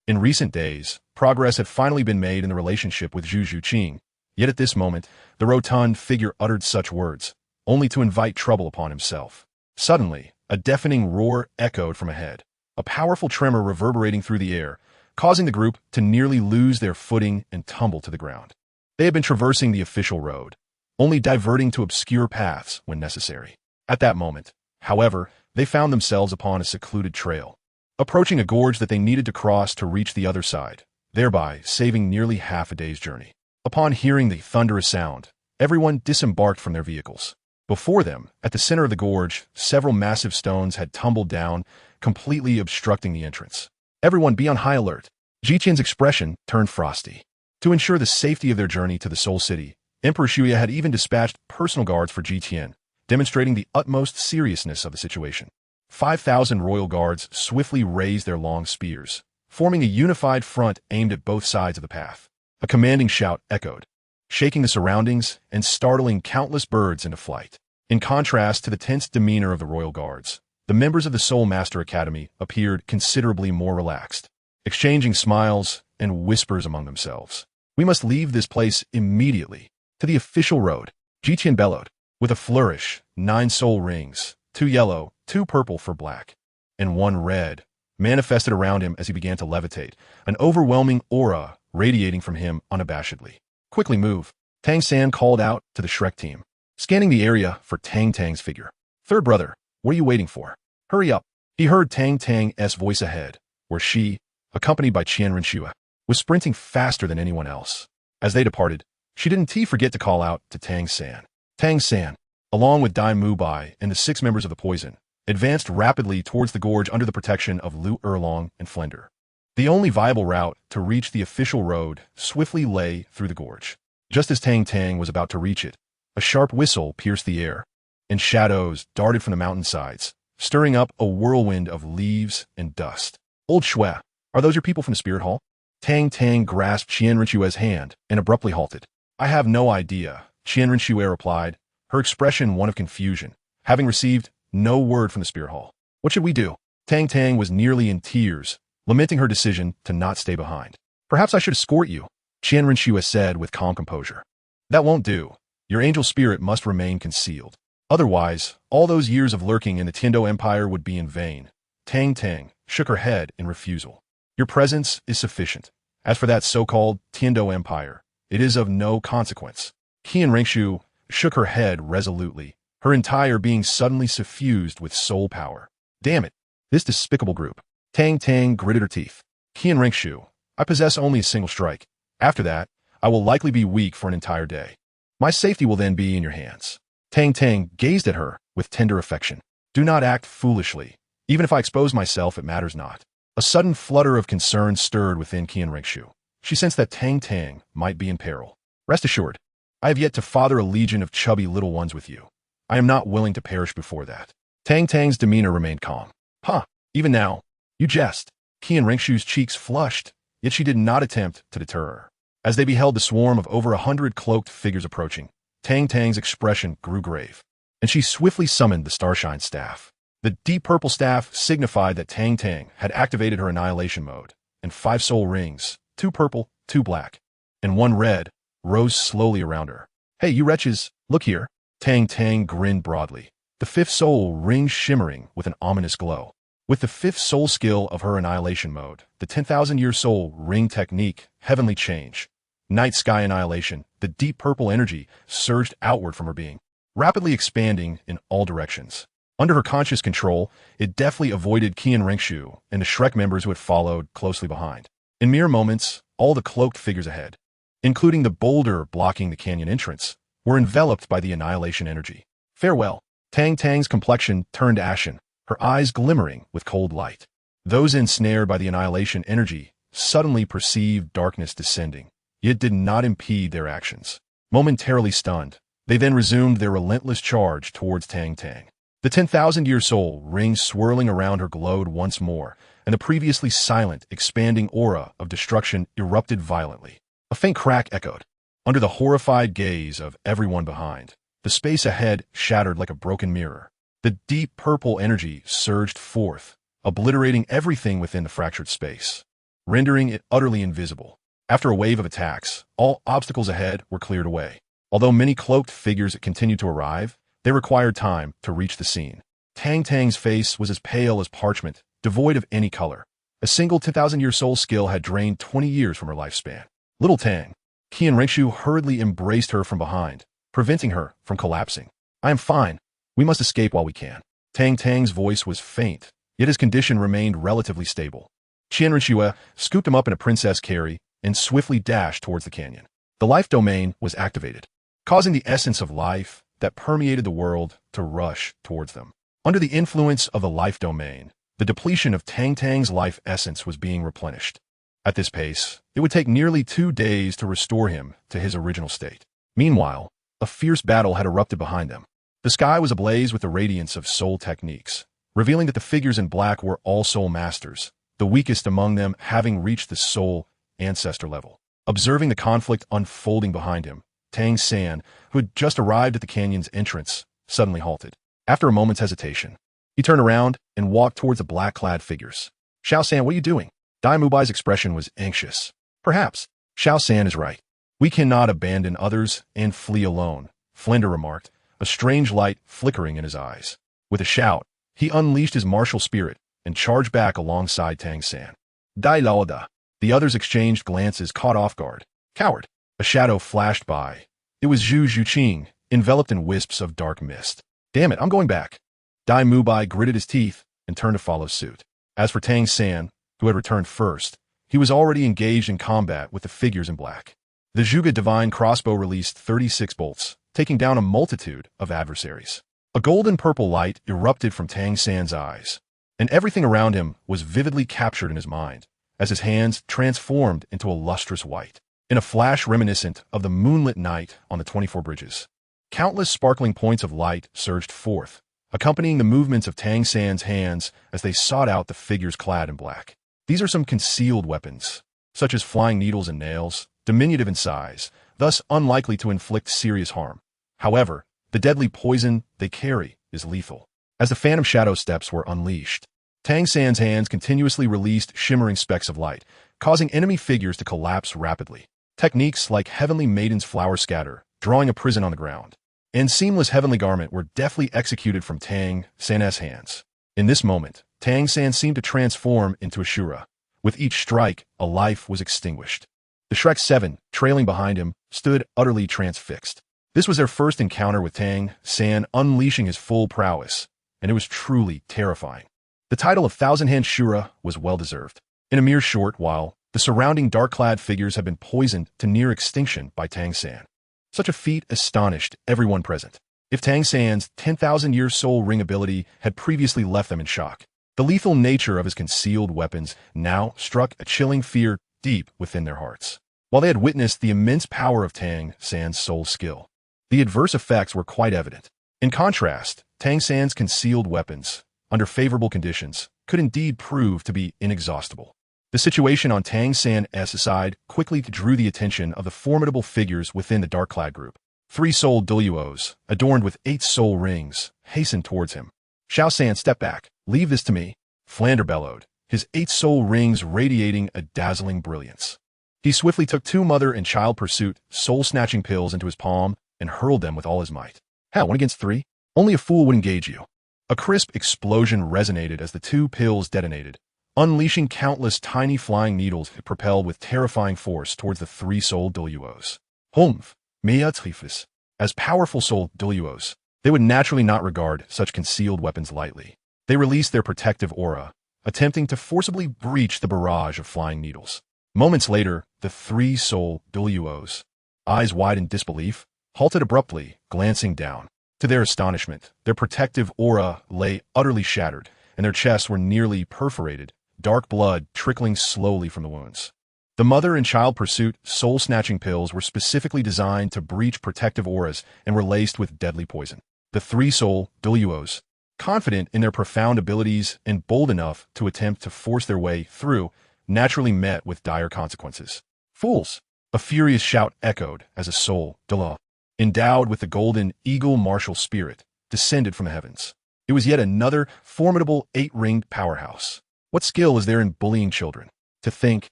In recent days, progress had finally been made in the relationship with Zhu Zhuqing, yet at this moment, the rotund figure uttered such words, only to invite trouble upon himself. Suddenly, a deafening roar echoed from ahead, a powerful tremor reverberating through the air, causing the group to nearly lose their footing and tumble to the ground. They had been traversing the official road, only diverting to obscure paths when necessary. At that moment, however, they found themselves upon a secluded trail, approaching a gorge that they needed to cross to reach the other side, thereby saving nearly half a day's journey. Upon hearing the thunderous sound, everyone disembarked from their vehicles. Before them, at the center of the gorge, several massive stones had tumbled down, completely obstructing the entrance. Everyone be on high alert. Jiqian's expression turned frosty. To ensure the safety of their journey to the Soul City, Emperor Shuya had even dispatched personal guards for Jiqian, demonstrating the utmost seriousness of the situation. 5,000 royal guards swiftly raised their long spears, forming a unified front aimed at both sides of the path. A commanding shout echoed, shaking the surroundings and startling countless birds into flight. In contrast to the tense demeanor of the royal guards, the members of the Soul Master Academy appeared considerably more relaxed, exchanging smiles and whispers among themselves. We must leave this place immediately. To the official road, Jiqian bellowed. With a flourish, 9 soul rings, 2 yellow, 2 purple for black, and 1 red, manifested around him as he began to levitate, an overwhelming aura radiating from him unabashedly. Quickly move, Tang San called out to the Shrek team, scanning the area for Tang Tang's figure. Third brother, what are you waiting for? Hurry up. He heard Tang Tang's voice ahead, where she, accompanied by Qian Renshua, was sprinting faster than anyone else. As they departed, she didn't forget to call out to Tang San. Tang San, along with Dai Mubai and the 6 members of the Poison, advanced rapidly towards the gorge under the protection of Lu Erlong and Flender. The only viable route to reach the official road swiftly lay through the gorge. Just as Tang Tang was about to reach it, a sharp whistle pierced the air, and shadows darted from the mountainsides, stirring up a whirlwind of leaves and dust. Old Shui, are those your people from the Spirit Hall? Tang Tang grasped Qian Renshue's hand and abruptly halted. I have no idea, Qian Renshue replied, her expression one of confusion, having received no word from the Spirit Hall. What should we do? Tang Tang was nearly in tears, lamenting her decision to not stay behind. Perhaps I should escort you, Qian Renshue said with calm composure. That won't do. Your angel spirit must remain concealed. Otherwise, all those years of lurking in the Tiando Empire would be in vain. Tang Tang shook her head in refusal. Your presence is sufficient. As for that so-called Tiando Empire, it is of no consequence. Qian Rengshu shook her head resolutely, her entire being suddenly suffused with soul power. Damn it, this despicable group. Tang Tang gritted her teeth. Qian Rengshu, I possess only a single strike. After that, I will likely be weak for an entire day. My safety will then be in your hands. Tang Tang gazed at her with tender affection. Do not act foolishly. Even if I expose myself, it matters not. A sudden flutter of concern stirred within Qian Rengshu. She sensed that Tang Tang might be in peril. Rest assured, I have yet to father a legion of chubby little ones with you. I am not willing to perish before that. Tang Tang's demeanor remained calm. Huh, even now, you jest. Qian Rengshu's cheeks flushed, yet she did not attempt to deter her. As they beheld the swarm of over 100 cloaked figures approaching, Tang Tang's expression grew grave, and she swiftly summoned the Starshine Staff. The deep purple staff signified that Tang Tang had activated her annihilation mode, and 5 soul rings, 2 purple, 2 black, and 1 red, rose slowly around her. Hey, you wretches, look here. Tang Tang grinned broadly, the 5th soul ring shimmering with an ominous glow. With the 5th soul skill of her annihilation mode, the 10,000-year soul ring technique, Heavenly Change, Night Sky Annihilation, the deep purple energy surged outward from her being, rapidly expanding in all directions. Under her conscious control, it deftly avoided Qian Rengshu and the Shrek members who had followed closely behind. In mere moments, all the cloaked figures ahead, including the boulder blocking the canyon entrance, were enveloped by the annihilation energy. Farewell. Tang Tang's complexion turned ashen, her eyes glimmering with cold light. Those ensnared by the annihilation energy suddenly perceived darkness descending, yet did not impede their actions. Momentarily stunned, they then resumed their relentless charge towards Tang Tang. The 10,000-year soul ring swirling around her glowed once more, and the previously silent, expanding aura of destruction erupted violently. A faint crack echoed. Under the horrified gaze of everyone behind, the space ahead shattered like a broken mirror. The deep purple energy surged forth, obliterating everything within the fractured space, rendering it utterly invisible. After a wave of attacks, all obstacles ahead were cleared away. Although many cloaked figures continued to arrive, they required time to reach the scene. Tang Tang's face was as pale as parchment, devoid of any color. A single 10,000-year soul skill had drained 20 years from her lifespan. Little Tang. Qian Rengshu hurriedly embraced her from behind, preventing her from collapsing. I am fine. We must escape while we can. Tang Tang's voice was faint, yet his condition remained relatively stable. Qian Rengshu scooped him up in a princess carry and swiftly dashed towards the canyon. The life domain was activated, causing the essence of life that permeated the world to rush towards them. Under the influence of the life domain, the depletion of Tang Tang's life essence was being replenished. At this pace, it would take nearly 2 days to restore him to his original state. Meanwhile, a fierce battle had erupted behind them. The sky was ablaze with the radiance of soul techniques, revealing that the figures in black were all soul masters, the weakest among them having reached the soul ancestor level. Observing the conflict unfolding behind him, Tang San, who had just arrived at the canyon's entrance, suddenly halted. After a moment's hesitation, he turned around and walked towards the black-clad figures. Xiao San, what are you doing? Dai Mubai's expression was anxious. Perhaps. Xiao San is right. We cannot abandon others and flee alone, Flender remarked, a strange light flickering in his eyes. With a shout, he unleashed his martial spirit and charged back alongside Tang San. Dai Laoda. The others exchanged glances caught off guard. Coward. A shadow flashed by. It was Zhu Zhuqing, enveloped in wisps of dark mist. Damn it, I'm going back. Dai Mubai gritted his teeth and turned to follow suit. As for Tang San, who had returned first, he was already engaged in combat with the figures in black. The Zhuge Divine Crossbow released 36 bolts, taking down a multitude of adversaries. A golden-purple light erupted from Tang San's eyes, and everything around him was vividly captured in his mind, as his hands transformed into a lustrous white, in a flash reminiscent of the moonlit night on the 24 bridges. Countless sparkling points of light surged forth, accompanying the movements of Tang San's hands as they sought out the figures clad in black. These are some concealed weapons, such as flying needles and nails, diminutive in size, thus unlikely to inflict serious harm. However, the deadly poison they carry is lethal. As the phantom shadow steps were unleashed, Tang San's hands continuously released shimmering specks of light, causing enemy figures to collapse rapidly. Techniques like Heavenly Maiden's Flower Scatter, drawing a prison on the ground, and Seamless Heavenly Garment were deftly executed from Tang San's hands. In this moment, Tang San seemed to transform into Ashura. With each strike, a life was extinguished. The Shrek 7, trailing behind him, stood utterly transfixed. This was their first encounter with Tang San unleashing his full prowess, and it was truly terrifying. The title of Thousand-Hand Shura was well-deserved. In a mere short while, the surrounding dark-clad figures had been poisoned to near extinction by Tang San. Such a feat astonished everyone present. If Tang San's 10,000-year soul ring ability had previously left them in shock, the lethal nature of his concealed weapons now struck a chilling fear deep within their hearts. While they had witnessed the immense power of Tang San's soul skill, the adverse effects were quite evident. In contrast, Tang San's concealed weapons, under favorable conditions, could indeed prove to be inexhaustible. The situation on Tang San's side quickly drew the attention of the formidable figures within the dark-clad group. 3 soul Douluos, adorned with 8 soul rings, hastened towards him. Xiao San, step back. Leave this to me. Flander bellowed, his 8 soul rings radiating a dazzling brilliance. He swiftly took 2 mother and child pursuit, soul-snatching pills into his palm and hurled them with all his might. Hell, 1 against 3? Only a fool would engage you. A crisp explosion resonated as the 2 pills detonated, unleashing countless tiny flying needles propelled with terrifying force towards the 3 soul Douluos. Humph, mea trifis. As powerful soul Douluos, they would naturally not regard such concealed weapons lightly. They released their protective aura, attempting to forcibly breach the barrage of flying needles. Moments later, the 3 soul Douluos, eyes wide in disbelief, halted abruptly, glancing down. To their astonishment, their protective aura lay utterly shattered, and their chests were nearly perforated, dark blood trickling slowly from the wounds. The mother and child pursuit soul-snatching pills were specifically designed to breach protective auras and were laced with deadly poison. The three soul Douluos, confident in their profound abilities and bold enough to attempt to force their way through, naturally met with dire consequences. Fools! A furious shout echoed as a soul Douluo, endowed with the golden eagle martial spirit, descended from the heavens. It was yet another formidable eight-ringed powerhouse. What skill is there in bullying children? To think,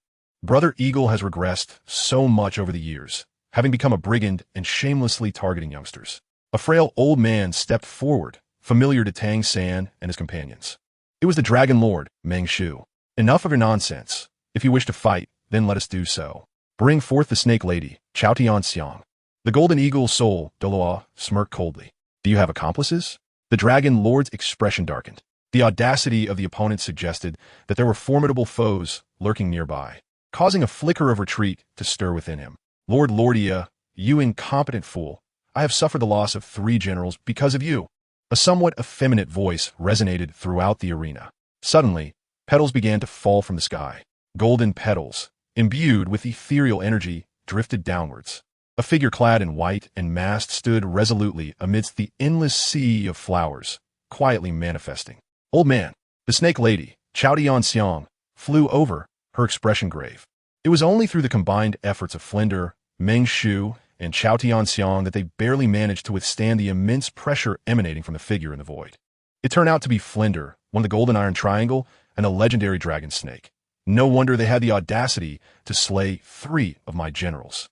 Brother Eagle has regressed so much over the years, having become a brigand and shamelessly targeting youngsters. A frail old man stepped forward, familiar to Tang San and his companions. It was the Dragon Lord, Meng Shu. Enough of your nonsense. If you wish to fight, then let us do so. Bring forth the Snake Lady, Xuantian Skill. The Golden Eagle soul, Douluo, smirked coldly. Do you have accomplices? The Dragon Lord's expression darkened. The audacity of the opponent suggested that there were formidable foes lurking nearby, causing a flicker of retreat to stir within him. Lord Lordia, you incompetent fool, I have suffered the loss of 3 generals because of you. A somewhat effeminate voice resonated throughout the arena. Suddenly, petals began to fall from the sky. Golden petals, imbued with ethereal energy, drifted downwards. A figure clad in white and masked stood resolutely amidst the endless sea of flowers, quietly manifesting. Old man, the Snake Lady, Xuantian Skill, flew over, her expression grave. It was only through the combined efforts of Flinder, Meng Shu, and Xuantian Skill that they barely managed to withstand the immense pressure emanating from the figure in the void. It turned out to be Flinder, one of the Golden Iron Triangle, and a legendary dragon snake. No wonder they had the audacity to slay 3 of my generals.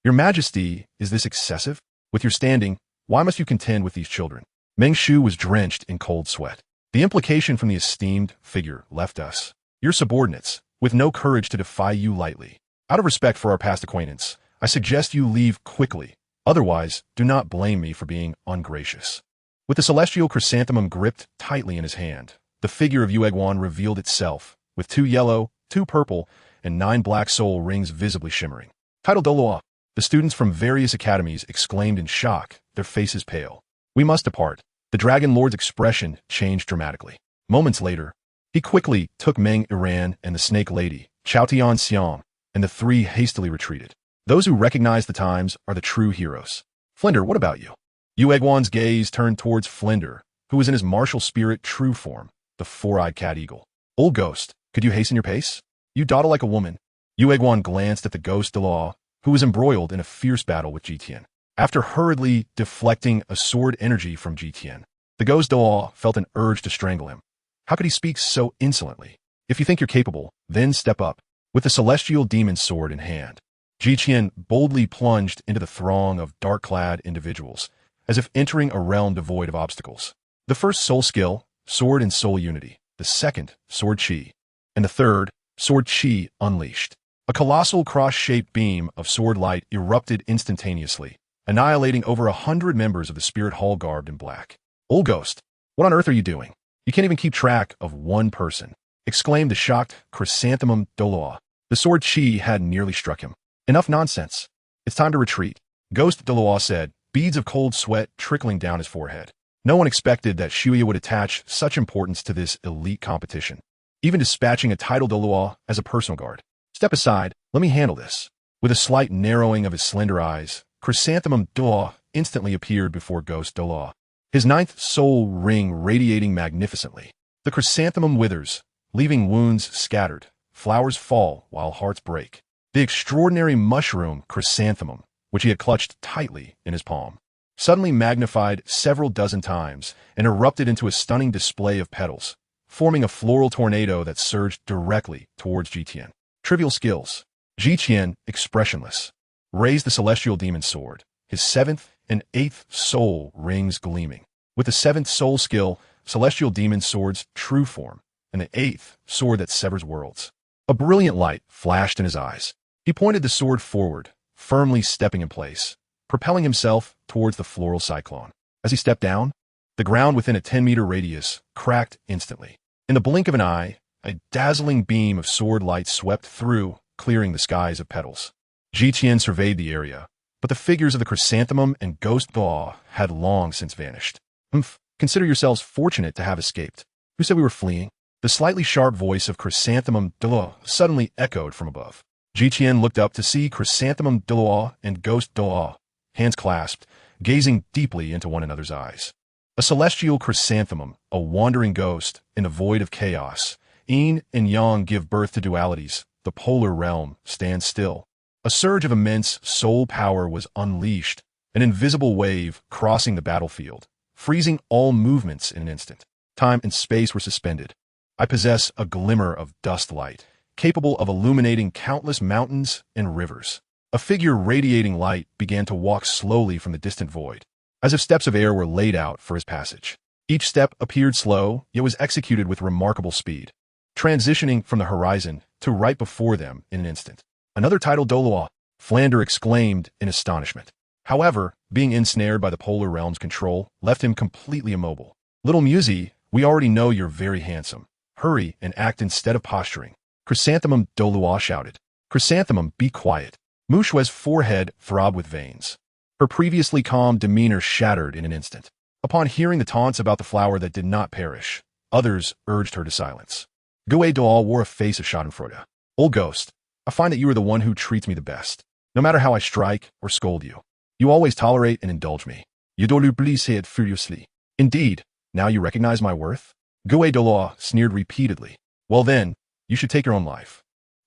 Your Majesty, is this excessive? With your standing, why must you contend with these children? Meng Shu was drenched in cold sweat. The implication from the esteemed figure left us, your subordinates, with no courage to defy you lightly. Out of respect for our past acquaintance, I suggest you leave quickly. Otherwise, do not blame me for being ungracious. With the celestial chrysanthemum gripped tightly in his hand, the figure of Yueguan revealed itself, with 2 yellow, 2 purple, and 9 black soul rings visibly shimmering. Title Douluo. The students from various academies exclaimed in shock, their faces pale. We must depart. The Dragon Lord's expression changed dramatically. Moments later, he quickly took Meng Iran and the Snake Lady, Xuantian Skill, and the 3 hastily retreated. Those who recognize the times are the true heroes. Flinder, what about you? Yueguan's gaze turned towards Flinder, who was in his martial spirit true form, the 4-eyed cat eagle. Old ghost, could you hasten your pace? You dawdle like a woman. Yueguan glanced at the ghost Douluo, who was embroiled in a fierce battle with Jitian. After hurriedly deflecting a sword energy from Jitian, the ghost Douluo felt an urge to strangle him. How could he speak so insolently? If you think you're capable, then step up. With the celestial demon sword in hand, Jitian boldly plunged into the throng of dark-clad individuals, as if entering a realm devoid of obstacles. The first soul skill, sword and soul unity. The second, sword chi. And the third, sword chi unleashed. A colossal cross-shaped beam of sword light erupted instantaneously, annihilating over 100 members of the Spirit Hall garbed in black. Old ghost, what on earth are you doing? You can't even keep track of one person, exclaimed the shocked chrysanthemum Douluo. The sword chi had nearly struck him. Enough nonsense. It's time to retreat, Ghost Douluo said, beads of cold sweat trickling down his forehead. No one expected that Shuya would attach such importance to this elite competition, even dispatching a title Douluo as a personal guard. Step aside, let me handle this. With a slight narrowing of his slender eyes, Chrysanthemum Douluo instantly appeared before Ghost Douluo, his 9th soul ring radiating magnificently. The chrysanthemum withers, leaving wounds scattered. Flowers fall while hearts break. The extraordinary mushroom chrysanthemum, which he had clutched tightly in his palm, suddenly magnified several dozen times and erupted into a stunning display of petals, forming a floral tornado that surged directly towards Jitian. Trivial skills. Jitian, expressionless, raised the celestial demon sword, his 7th and 8th soul rings gleaming. With the 7th soul skill, celestial demon sword's true form, and the 8th sword that severs worlds. A brilliant light flashed in his eyes. He pointed the sword forward, firmly stepping in place, propelling himself towards the floral cyclone. As he stepped down, the ground within a 10-meter radius cracked instantly. In the blink of an eye, a dazzling beam of sword light swept through, clearing the skies of petals. Jitian surveyed the area, but the figures of the chrysanthemum and Ghost Douluo had long since vanished. Consider yourselves fortunate to have escaped. Who said we were fleeing? The slightly sharp voice of Chrysanthemum Douluo suddenly echoed from above. Jiqian looked up to see Chrysanthemum Douluo and Ghost Douluo, hands clasped, gazing deeply into one another's eyes. A celestial chrysanthemum, a wandering ghost, in a void of chaos. Yin and Yang give birth to dualities. The polar realm stands still. A surge of immense soul power was unleashed, an invisible wave crossing the battlefield, freezing all movements in an instant. Time and space were suspended. I possess a glimmer of dust light, capable of illuminating countless mountains and rivers. A figure radiating light began to walk slowly from the distant void, as if steps of air were laid out for his passage. Each step appeared slow, yet was executed with remarkable speed, transitioning from the horizon to right before them in an instant. Another title Douluo, Flander exclaimed in astonishment. However, being ensnared by the polar realm's control left him completely immobile. Little Musy, we already know you're very handsome. Hurry and act instead of posturing. Chrysanthemum Douluo shouted. Chrysanthemum, be quiet. Mu Shue's forehead throbbed with veins. Her previously calm demeanor shattered in an instant. Upon hearing the taunts about the flower that did not perish, others urged her to silence. Gue Doal wore a face of schadenfreude. Old ghost, I find that you are the one who treats me the best. No matter how I strike or scold you, you always tolerate and indulge me. You Doulu said furiously. Indeed, now you recognize my worth? Gue Douluo sneered repeatedly. Well then, you should take your own life.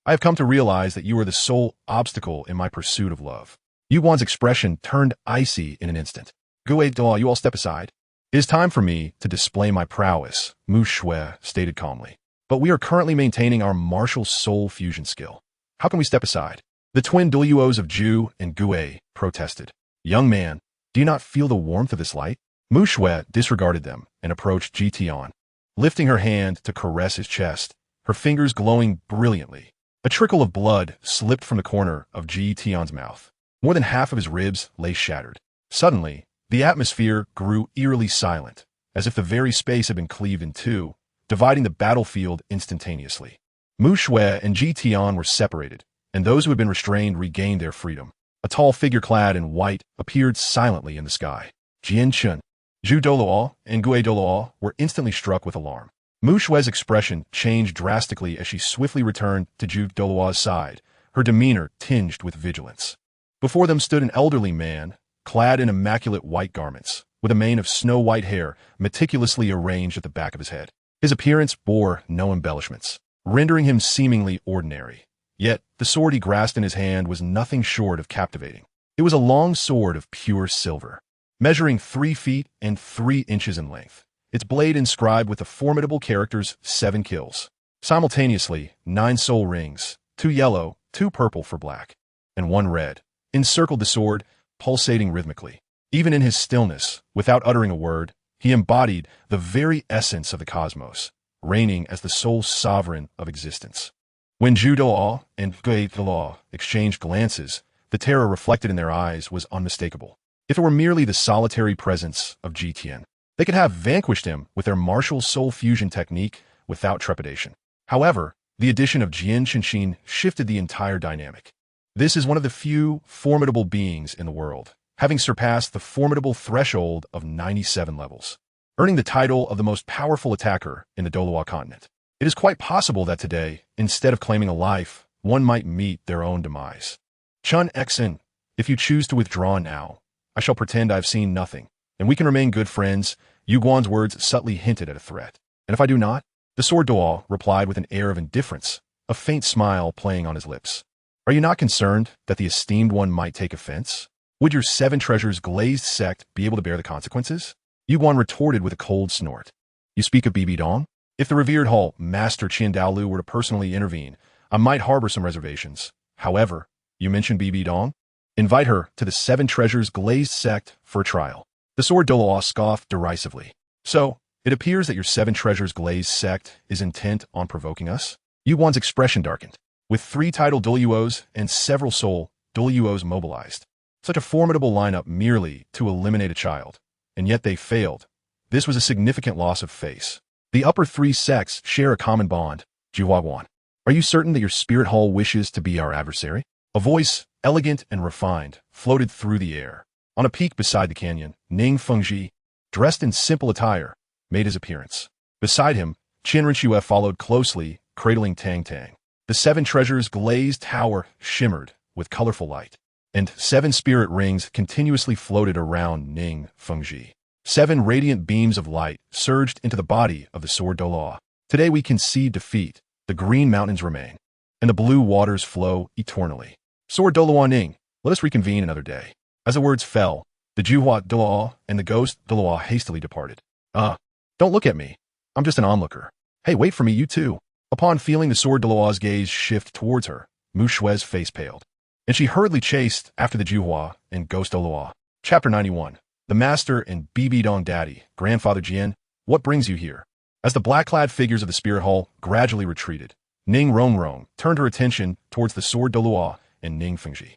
I have come to realize that you are the sole obstacle in my pursuit of love. Yu Guan's expression turned icy in an instant. Gue Douluo, you all step aside. It is time for me to display my prowess, Mu Shui stated calmly. But we are currently maintaining our martial soul fusion skill. How can we step aside? The twin Douluos of Ju and Gue protested. Young man, do you not feel the warmth of this light? Mu Shui disregarded them and approached Ji Tian, lifting her hand to caress his chest, her fingers glowing brilliantly. A trickle of blood slipped from the corner of Ji Tian's mouth. More than half of his ribs lay shattered. Suddenly, the atmosphere grew eerily silent, as if the very space had been cleaved in two, dividing the battlefield instantaneously. Mu Shui and Ji Tian were separated, and those who had been restrained regained their freedom. A tall figure clad in white appeared silently in the sky. Jian Chun, Zhu Douluo, and Gue Douluo were instantly struck with alarm. Mu Shui's expression changed drastically as she swiftly returned to Zhu Douluo's side, her demeanor tinged with vigilance. Before them stood an elderly man, clad in immaculate white garments, with a mane of snow-white hair meticulously arranged at the back of his head. His appearance bore no embellishments, rendering him seemingly ordinary. Yet, the sword he grasped in his hand was nothing short of captivating. It was a long sword of pure silver, measuring 3 feet and 3 inches in length, its blade inscribed with the formidable characters 7 kills. Simultaneously, 9 soul rings, 2 yellow, 2 purple for black, and 1 red, encircled the sword, pulsating rhythmically. Even in his stillness, without uttering a word, he embodied the very essence of the cosmos, reigning as the sole sovereign of existence. When Zhu Douluo and Gue Douluo exchanged glances, the terror reflected in their eyes was unmistakable. If it were merely the solitary presence of Ji Tian, they could have vanquished him with their martial soul fusion technique without trepidation. However, the addition of Jian Qinshin shifted the entire dynamic. This is one of the few formidable beings in the world, having surpassed the formidable threshold of 97 levels, earning the title of the most powerful attacker in the Douluo continent. It is quite possible that today, instead of claiming a life, one might meet their own demise. Chun Xen, if you choose to withdraw now, I shall pretend I have seen nothing, and we can remain good friends. Yu Guan's words subtly hinted at a threat. And if I do not? The sword Douluo replied with an air of indifference, a faint smile playing on his lips. Are you not concerned that the esteemed one might take offense? Would your 7 treasures glazed sect be able to bear the consequences? Yu Guan retorted with a cold snort. You speak of Bibi Dong? If the revered Hall Master Qin Daolu were to personally intervene, I might harbor some reservations. However, you mentioned Bibi Dong? Invite her to the 7 treasures glazed sect for a trial. The sword Douluo scoffed derisively. So, it appears that your 7 treasures glazed sect is intent on provoking us? Yu Guan's expression darkened. With 3 title Douluos and several soul Douluos mobilized. Such a formidable lineup merely to eliminate a child. And yet they failed. This was a significant loss of face. The upper 3 sects share a common bond. Jihuaguan, are you certain that your spirit hall wishes to be our adversary? A voice, elegant and refined, floated through the air. On a peak beside the canyon, Ning Fengji, dressed in simple attire, made his appearance. Beside him, Qian Rinxue followed closely, cradling Tang Tang. The 7 treasures' glazed tower shimmered with colorful light, and 7 spirit rings continuously floated around Ning Fengji. 7 radiant beams of light surged into the body of the sword Douluo. Today we concede defeat, the green mountains remain, and the blue waters flow eternally. Sword Douluo Ning, let us reconvene another day. As the words fell, the Juhua Douluo and the ghost Douluo hastily departed. Don't look at me. I'm just an onlooker. Hey, wait for me, you too. Upon feeling the sword Douluo's gaze shift towards her, Mu Shui's face paled, and she hurriedly chased after the Juhua and ghost Douluo. Chapter 91. The Master and Bibi Dong Daddy, Grandfather Jian, what brings you here? As the black-clad figures of the spirit hall gradually retreated, Ning Rongrong turned her attention towards the sword Douluo and Ning Fengji.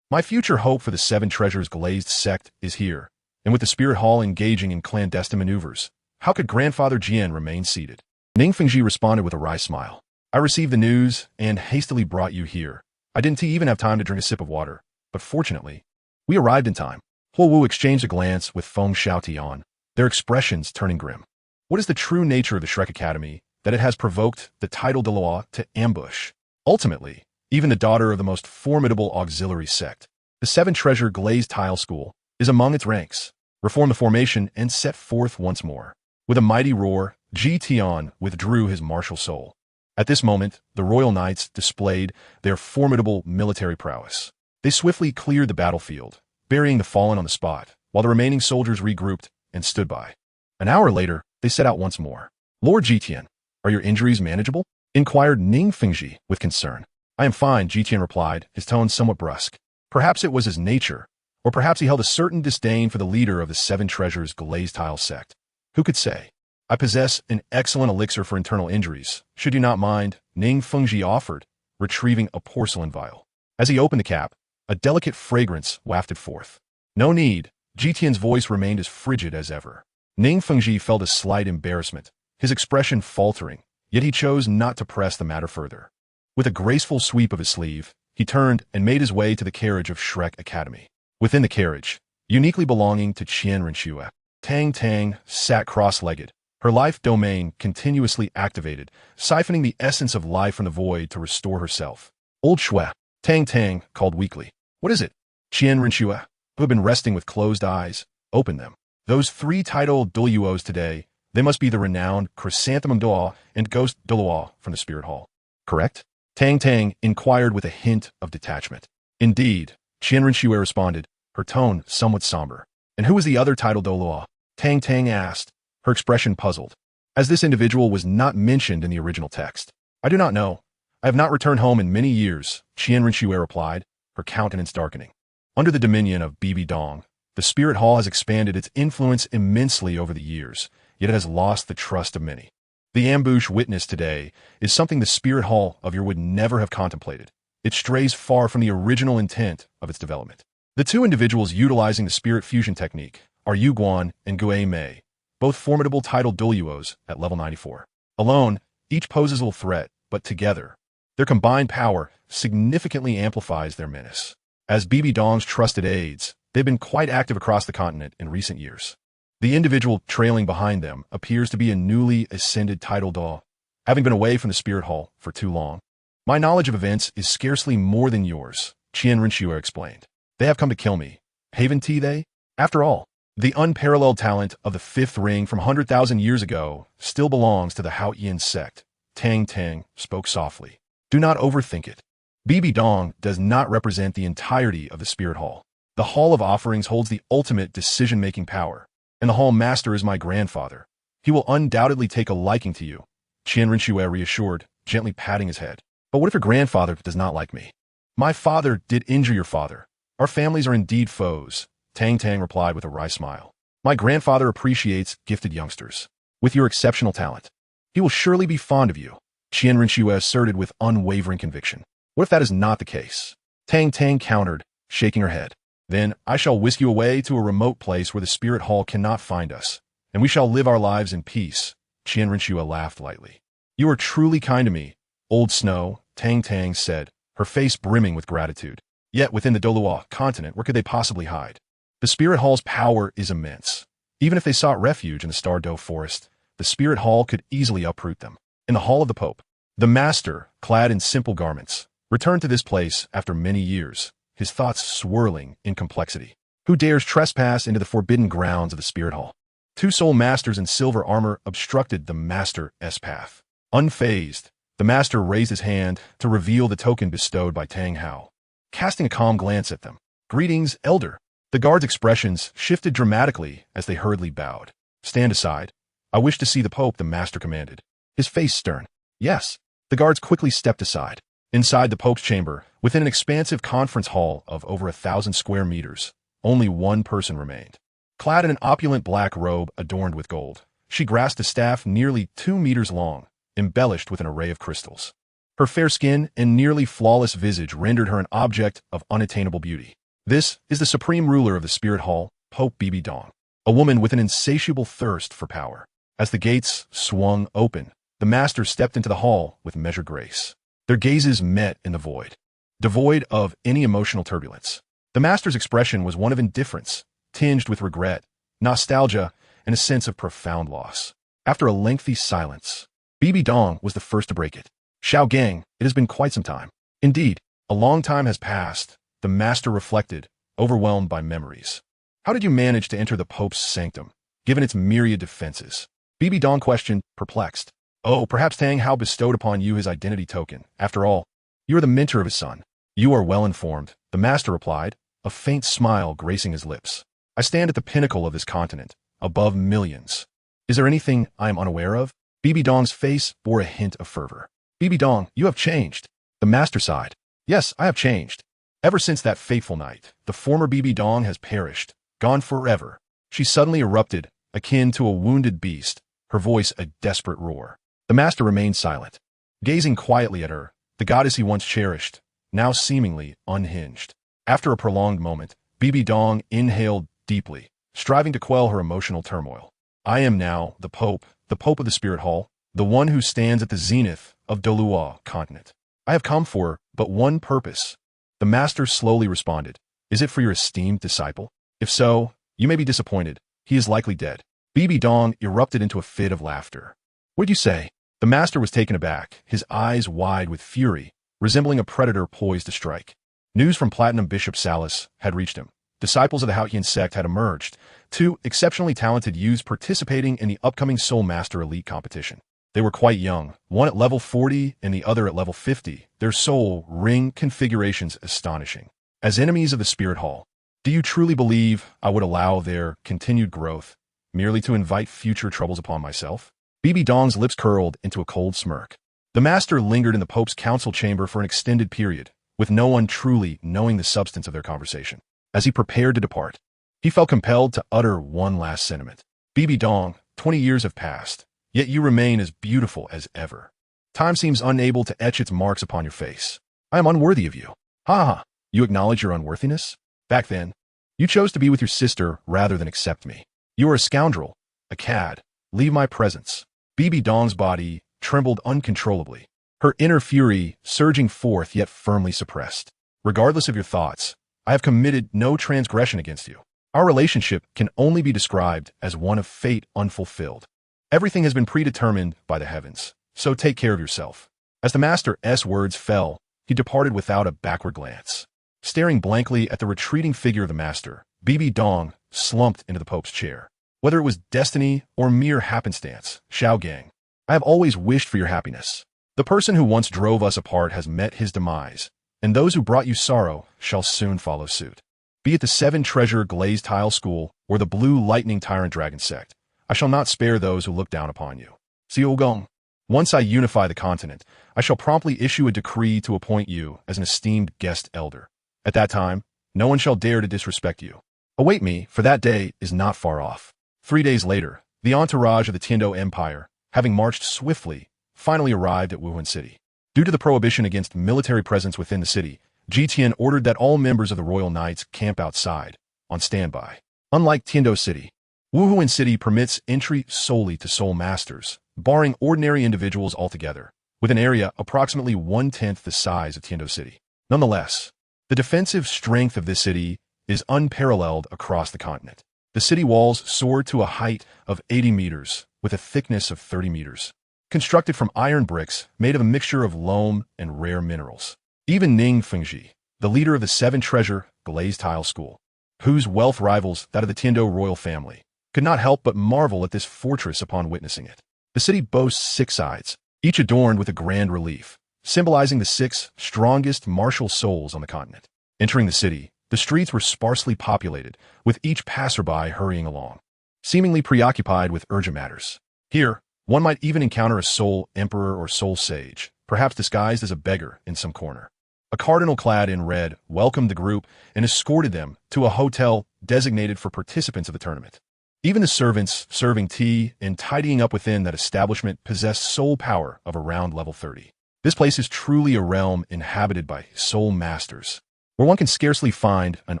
My future hope for the 7 treasures glazed sect is here, and with the spirit hall engaging in clandestine maneuvers, how could Grandfather Jian remain seated? Ning Fengji responded with a wry smile. I received the news and hastily brought you here. I didn't even have time to drink a sip of water, but fortunately, we arrived in time. Huo Wu exchanged a glance with Feng Xiaotian, their expressions turning grim. What is the true nature of the Shrek Academy that it has provoked the title Douluo to ambush? Ultimately, even the daughter of the most formidable auxiliary sect, the 7-treasure glazed tile school, is among its ranks. Reform the formation and set forth once more. With a mighty roar, Ji Tian withdrew his martial soul. At this moment, the royal knights displayed their formidable military prowess. They swiftly cleared the battlefield, burying the fallen on the spot, while the remaining soldiers regrouped and stood by. An hour later, they set out once more. Lord Jitian, are your injuries manageable? Inquired Ning Fengji with concern. I am fine, Jitian replied, his tone somewhat brusque. Perhaps it was his nature, or perhaps he held a certain disdain for the leader of the 7 treasures glazed tile sect. Who could say? I possess an excellent elixir for internal injuries. Should you not mind? Ning Fengji offered, retrieving a porcelain vial. As he opened the cap, a delicate fragrance wafted forth. No need. Jitian's voice remained as frigid as ever. Ning Fengji felt a slight embarrassment, his expression faltering, yet he chose not to press the matter further. With a graceful sweep of his sleeve, he turned and made his way to the carriage of Shrek Academy. Within the carriage, uniquely belonging to Qian Rinxue, Tang Tang sat cross-legged, her life domain continuously activated, siphoning the essence of life from the void to restore herself. Old Shui, Tang Tang called weakly. What is it? Qian Rinxue, who had been resting with closed eyes, opened them. Those 3 titled Douluos today, they must be the renowned Chrysanthemum Douluo and Ghost Douluo from the Spirit Hall. Correct? Tang Tang inquired with a hint of detachment. Indeed, Qian Rinxue responded, her tone somewhat somber. And who was the other titled Douluo? Tang Tang asked, her expression puzzled. As this individual was not mentioned in the original text. I do not know. I have not returned home in many years, Qian Rinxue replied, her countenance darkening. Under the dominion of Bibi Dong, the Spirit Hall has expanded its influence immensely over the years, yet it has lost the trust of many. The ambush witnessed today is something the Spirit Hall of your would never have contemplated. It strays far from the original intent of its development. The 2 individuals utilizing the spirit fusion technique are Yu Guan and Gue Mei, both formidable titled Douluos at level 94. Alone, each poses a little threat, but together, their combined power significantly amplifies their menace. As Bibi Dong's trusted aides, they've been quite active across the continent in recent years. The individual trailing behind them appears to be a newly ascended title Doll, having been away from the Spirit Hall for too long. My knowledge of events is scarcely more than yours, Qian Rinxue explained. They have come to kill me. Haven't they? After all, the unparalleled talent of the 5th ring from 100,000 years ago still belongs to the Xuantian Sect. Tang Tang spoke softly. Do not overthink it. Bibi Dong does not represent the entirety of the Spirit Hall. The Hall of Offerings holds the ultimate decision-making power, and the Hall Master is my grandfather. He will undoubtedly take a liking to you, Qian Rinxue reassured, gently patting his head. But what if your grandfather does not like me? My father did injure your father. Our families are indeed foes, Tang Tang replied with a wry smile. My grandfather appreciates gifted youngsters. With your exceptional talent, he will surely be fond of you, Qian Rinxue asserted with unwavering conviction. What if that is not the case? Tang Tang countered, shaking her head. Then I shall whisk you away to a remote place where the Spirit Hall cannot find us, and we shall live our lives in peace, Qian Rinxue laughed lightly. You are truly kind to me, Old Snow, Tang Tang said, her face brimming with gratitude. Yet within the Douluo continent, where could they possibly hide? The Spirit Hall's power is immense. Even if they sought refuge in the Star Doe forest, the spirit hall could easily uproot them. In the hall of the Pope, the master, clad in simple garments, returned to this place after many years, his thoughts swirling in complexity. Who dares trespass into the forbidden grounds of the spirit hall? Two soul masters in silver armor obstructed the master's path. Unfazed, the master raised his hand to reveal the token bestowed by Tang Hao. Casting a calm glance at them, "Greetings, elder." The guards' expressions shifted dramatically as they hurriedly bowed. "Stand aside. I wish to see the Pope," the master commanded, his face stern. "Yes." The guards quickly stepped aside. Inside the Pope's chamber, within an expansive conference hall of over 1,000 square meters, only one person remained. Clad in an opulent black robe adorned with gold, she grasped a staff nearly 2 meters long, embellished with an array of crystals. Her fair skin and nearly flawless visage rendered her an object of unattainable beauty. This is the supreme ruler of the spirit hall, Pope Bibi Dong, a woman with an insatiable thirst for power. As the gates swung open, the master stepped into the hall with measured grace. Their gazes met in the void, devoid of any emotional turbulence. The master's expression was one of indifference, tinged with regret, nostalgia, and a sense of profound loss. After a lengthy silence, Bibi Dong was the first to break it. "Xiao Gang, it has been quite some time." "Indeed, a long time has passed," the master reflected, overwhelmed by memories. "How did you manage to enter the Pope's sanctum, given its myriad defenses?" Bibi Dong questioned, perplexed. "Oh, perhaps Tang Hao bestowed upon you his identity token. After all, you are the mentor of his son." "You are well informed," the master replied, a faint smile gracing his lips. "I stand at the pinnacle of this continent, above millions. Is there anything I am unaware of?" Bibi Dong's face bore a hint of fervor. "Bibi Dong, you have changed." The master sighed. "Yes, I have changed. Ever since that fateful night, the former Bibi Dong has perished, gone forever." She suddenly erupted, akin to a wounded beast, her voice a desperate roar. The master remained silent, gazing quietly at her, the goddess he once cherished, now seemingly unhinged. After a prolonged moment, Bibi Dong inhaled deeply, striving to quell her emotional turmoil. "I am now the Pope of the Spirit Hall, the one who stands at the zenith of Douluo continent. I have come for but one purpose." The master slowly responded. "Is it for your esteemed disciple? If so, you may be disappointed. He is likely dead." Bibi Dong erupted into a fit of laughter. "What'd you say?" The master was taken aback, his eyes wide with fury, resembling a predator poised to strike. News from Platinum Bishop Salas had reached him. Disciples of the Xuantian Sect had emerged, 2 exceptionally talented youths participating in the upcoming Soul Master Elite competition. They were quite young, one at level 40 and the other at level 50, their soul ring configurations astonishing. As enemies of the Spirit Hall, do you truly believe I would allow their continued growth, merely to invite future troubles upon myself? Bibi Dong's lips curled into a cold smirk. The master lingered in the Pope's council chamber for an extended period, with no one truly knowing the substance of their conversation. As he prepared to depart, he felt compelled to utter one last sentiment. "Bibi Dong, 20 years have passed, yet you remain as beautiful as ever. Time seems unable to etch its marks upon your face. I am unworthy of you." "Ha ha, you acknowledge your unworthiness? Back then, you chose to be with your sister rather than accept me. You are a scoundrel, a cad. Leave my presence." Bibi Dong's body trembled uncontrollably, her inner fury surging forth yet firmly suppressed. "Regardless of your thoughts, I have committed no transgression against you. Our relationship can only be described as one of fate unfulfilled. Everything has been predetermined by the heavens, so take care of yourself." As the master's words fell, he departed without a backward glance. Staring blankly at the retreating figure of the master, Bibi Dong slumped into the Pope's chair. "Whether it was destiny or mere happenstance, Xiao Gang, I have always wished for your happiness. The person who once drove us apart has met his demise, and those who brought you sorrow shall soon follow suit. Be it the 7-treasure glazed tile school or the blue lightning tyrant dragon sect, I shall not spare those who look down upon you. Xiaogong, once I unify the continent, I shall promptly issue a decree to appoint you as an esteemed guest elder. At that time, no one shall dare to disrespect you. Await me, for that day is not far off." 3 days later, the entourage of the Tiando Empire, having marched swiftly, finally arrived at Wuhan City. Due to the prohibition against military presence within the city, Jitian ordered that all members of the Royal Knights camp outside, on standby. Unlike Tiando City, Wuhan City permits entry solely to Soul Masters, barring ordinary individuals altogether, with an area approximately 1/10 the size of Tiando City. Nonetheless, the defensive strength of this city is unparalleled across the continent. The city walls soared to a height of 80 meters, with a thickness of 30 meters. Constructed from iron bricks made of a mixture of loam and rare minerals. Even Ning Fengji, the leader of the Seven Treasure Glazed Tile School, whose wealth rivals that of the Tiando royal family, could not help but marvel at this fortress upon witnessing it. The city boasts 6 sides, each adorned with a grand relief, symbolizing the 6 strongest martial souls on the continent. Entering the city, the streets were sparsely populated, with each passerby hurrying along, seemingly preoccupied with urgent matters. Here, one might even encounter a soul emperor or soul sage, perhaps disguised as a beggar in some corner. A cardinal clad in red welcomed the group and escorted them to a hotel designated for participants of the tournament. Even the servants serving tea and tidying up within that establishment possessed soul power of around level 30. This place is truly a realm inhabited by soul masters, where one can scarcely find an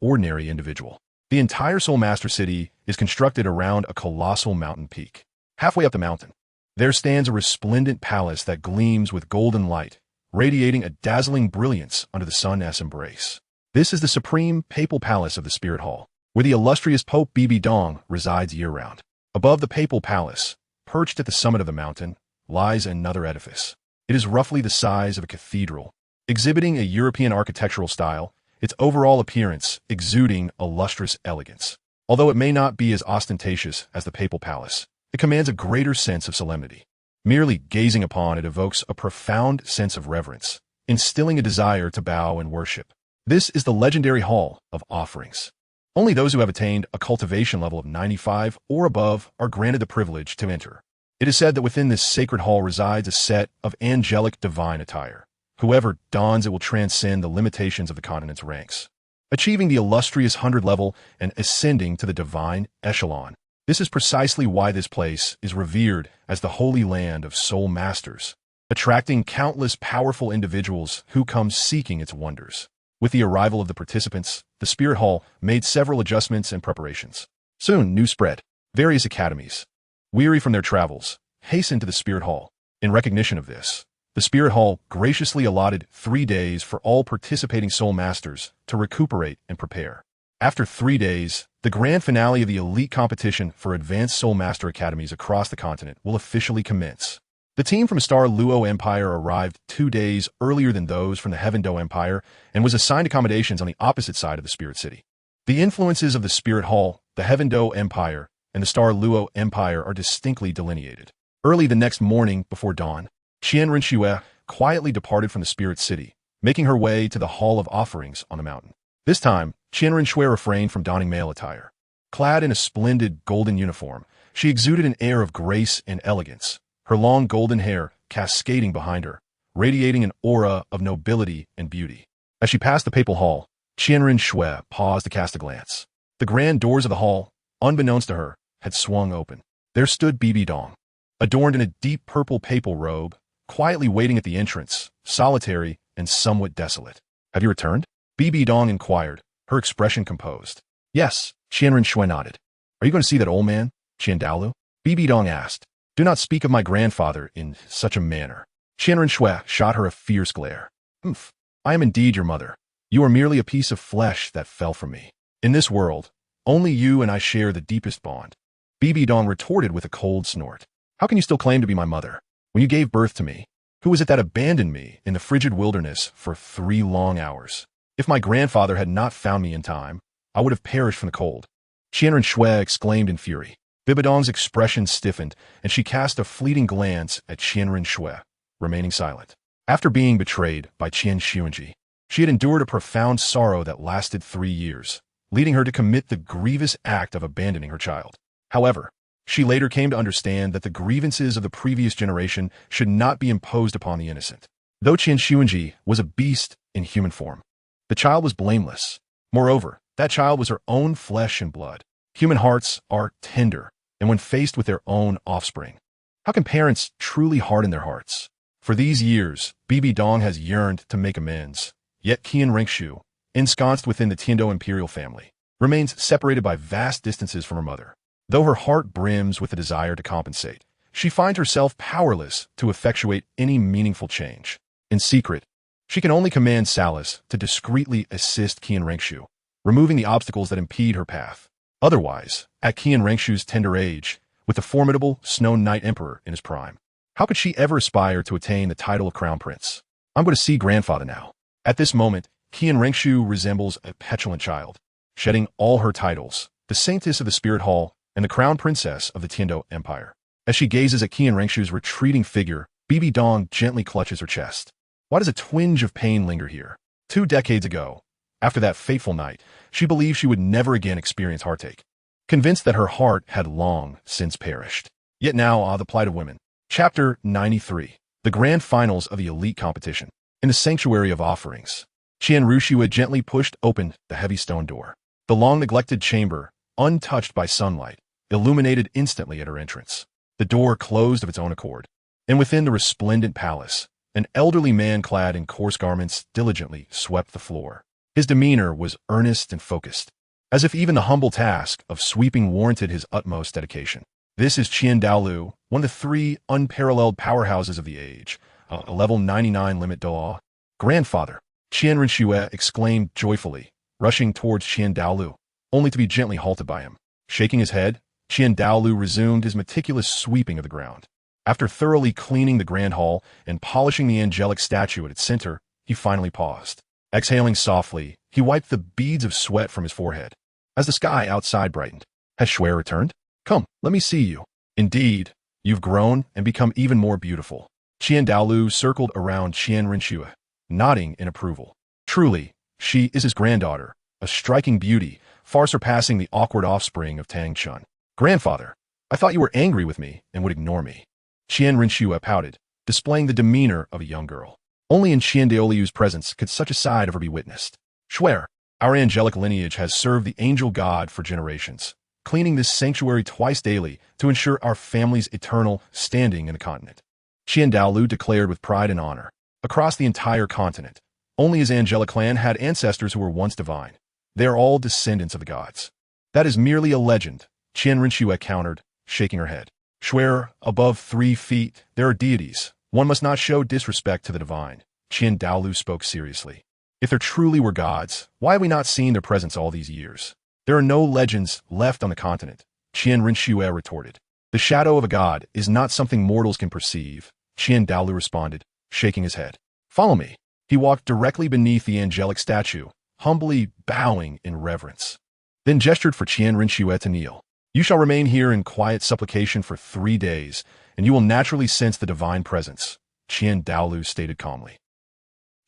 ordinary individual. The entire Soul Master City is constructed around a colossal mountain peak. Halfway up the mountain, there stands a resplendent palace that gleams with golden light, radiating a dazzling brilliance under the sun's embrace. This is the supreme papal palace of the Spirit Hall, where the illustrious Pope Bibi Dong resides year-round. Above the papal palace, perched at the summit of the mountain, lies another edifice. It is roughly the size of a cathedral, exhibiting a European architectural style, its overall appearance exuding a lustrous elegance. Although it may not be as ostentatious as the papal palace, it commands a greater sense of solemnity. Merely gazing upon it evokes a profound sense of reverence, instilling a desire to bow and worship. This is the legendary Hall of Offerings. Only those who have attained a cultivation level of 95 or above are granted the privilege to enter. It is said that within this sacred hall resides a set of angelic divine attire. Whoever dons it will transcend the limitations of the continent's ranks, achieving the illustrious 100 level and ascending to the divine echelon. This is precisely why this place is revered as the holy land of soul masters, attracting countless powerful individuals who come seeking its wonders. With the arrival of the participants, the Spirit Hall made several adjustments and preparations. Soon, news spread. Various academies, weary from their travels, hastened to the Spirit Hall. In recognition of this, the Spirit Hall graciously allotted 3 days for all participating soul masters to recuperate and prepare. After 3 days, the grand finale of the elite competition for advanced soul master academies across the continent will officially commence. The team from Star Luo Empire arrived 2 days earlier than those from the Heaven Do Empire and was assigned accommodations on the opposite side of the Spirit City. The influences of the Spirit Hall, the Heaven Do Empire, and the Star Luo Empire are distinctly delineated. Early the next morning before dawn, Qian Rinxue quietly departed from the Spirit City, making her way to the Hall of Offerings on the mountain. This time, Qian Rinxue refrained from donning male attire. Clad in a splendid golden uniform, she exuded an air of grace and elegance, her long golden hair cascading behind her, radiating an aura of nobility and beauty. As she passed the papal hall, Qian Rinxue paused to cast a glance. The grand doors of the hall, unbeknownst to her, had swung open. There stood Bibi Dong, adorned in a deep purple papal robe, quietly waiting at the entrance, solitary and somewhat desolate. "Have you returned?" Bibi Dong inquired, her expression composed. "Yes," Qian Rinxue nodded. "Are you going to see that old man, Qian Douluo?" Bibi Dong asked. "Do not speak of my grandfather in such a manner." Qian Rinxue shot her a fierce glare. "Humph, I am indeed your mother. You are merely a piece of flesh that fell from me. In this world, only you and I share the deepest bond." Bibi Dong retorted with a cold snort. "How can you still claim to be my mother, when you gave birth to me? Who was it that abandoned me in the frigid wilderness for 3 long hours? If my grandfather had not found me in time, I would have perished from the cold." Qian Rinxue exclaimed in fury. Bibi Dong's expression stiffened, and she cast a fleeting glance at Qian Rinxue, remaining silent. After being betrayed by Qian Xuanji, she had endured a profound sorrow that lasted 3 years, leading her to commit the grievous act of abandoning her child. However, she later came to understand that the grievances of the previous generation should not be imposed upon the innocent. Though Qian Xuanji was a beast in human form, the child was blameless. Moreover, that child was her own flesh and blood. Human hearts are tender, and when faced with their own offspring, how can parents truly harden their hearts? For these years, Bibi Dong has yearned to make amends, yet Qian Rinxue, ensconced within the Tiando imperial family, remains separated by vast distances from her mother. Though her heart brims with the desire to compensate, she finds herself powerless to effectuate any meaningful change. In secret, she can only command Salas to discreetly assist Qian Rinxue, removing the obstacles that impede her path. Otherwise, at Qian Rengshu's tender age, with the formidable Snow Knight Emperor in his prime, how could she ever aspire to attain the title of Crown Prince? I'm going to see grandfather now. At this moment, Qian Rengshu resembles a petulant child, shedding all her titles, the Saintess of the Spirit Hall and the Crown Princess of the Tiando Empire. As she gazes at Qian Rengshu's retreating figure, Bibi Dong gently clutches her chest. Why does a twinge of pain linger here? 2 decades ago, after that fateful night, she believed she would never again experience heartache, convinced that her heart had long since perished. Yet now, the plight of women. Chapter 93. The Grand Finals of the Elite Competition. In the Sanctuary of Offerings, Qian Rushua gently pushed open the heavy stone door. The long-neglected chamber, untouched by sunlight, illuminated instantly at her entrance. The door closed of its own accord, and within the resplendent palace, an elderly man clad in coarse garments diligently swept the floor. His demeanor was earnest and focused, as if even the humble task of sweeping warranted his utmost dedication. This is Qian Douluo, one of the 3 unparalleled powerhouses of the age, a level 99 limit Douluo. Grandfather, Qian Renshue exclaimed joyfully, rushing towards Qian Douluo, only to be gently halted by him. Shaking his head, Qian Douluo resumed his meticulous sweeping of the ground. After thoroughly cleaning the grand hall and polishing the angelic statue at its center, he finally paused. Exhaling softly, he wiped the beads of sweat from his forehead. As the sky outside brightened, has Shui returned? Come, let me see you. Indeed, you've grown and become even more beautiful. Qian Douluo circled around Qian Renshue, nodding in approval. Truly, she is his granddaughter, a striking beauty, far surpassing the awkward offspring of Tang Chun. Grandfather, I thought you were angry with me and would ignore me. Qian Renshue pouted, displaying the demeanor of a young girl. Only in Qian Douluo's presence could such a side of her be witnessed. Swear, our angelic lineage has served the angel god for generations, cleaning this sanctuary twice daily to ensure our family's eternal standing in the continent. Qian Douluo declared with pride and honor. Across the entire continent, only his angelic clan had ancestors who were once divine. They are all descendants of the gods. That is merely a legend, Qian Renshue countered, shaking her head. Swear, above 3 feet, there are deities. One must not show disrespect to the divine. Qian Douluo spoke seriously. If there truly were gods, why have we not seen their presence all these years? There are no legends left on the continent, Qian Renshue retorted. The shadow of a god is not something mortals can perceive, Qian Douluo responded, shaking his head. Follow me. He walked directly beneath the angelic statue, humbly bowing in reverence. Then gestured for Qian Renshue to kneel. You shall remain here in quiet supplication for 3 days, and you will naturally sense the divine presence, Qian Douluo stated calmly.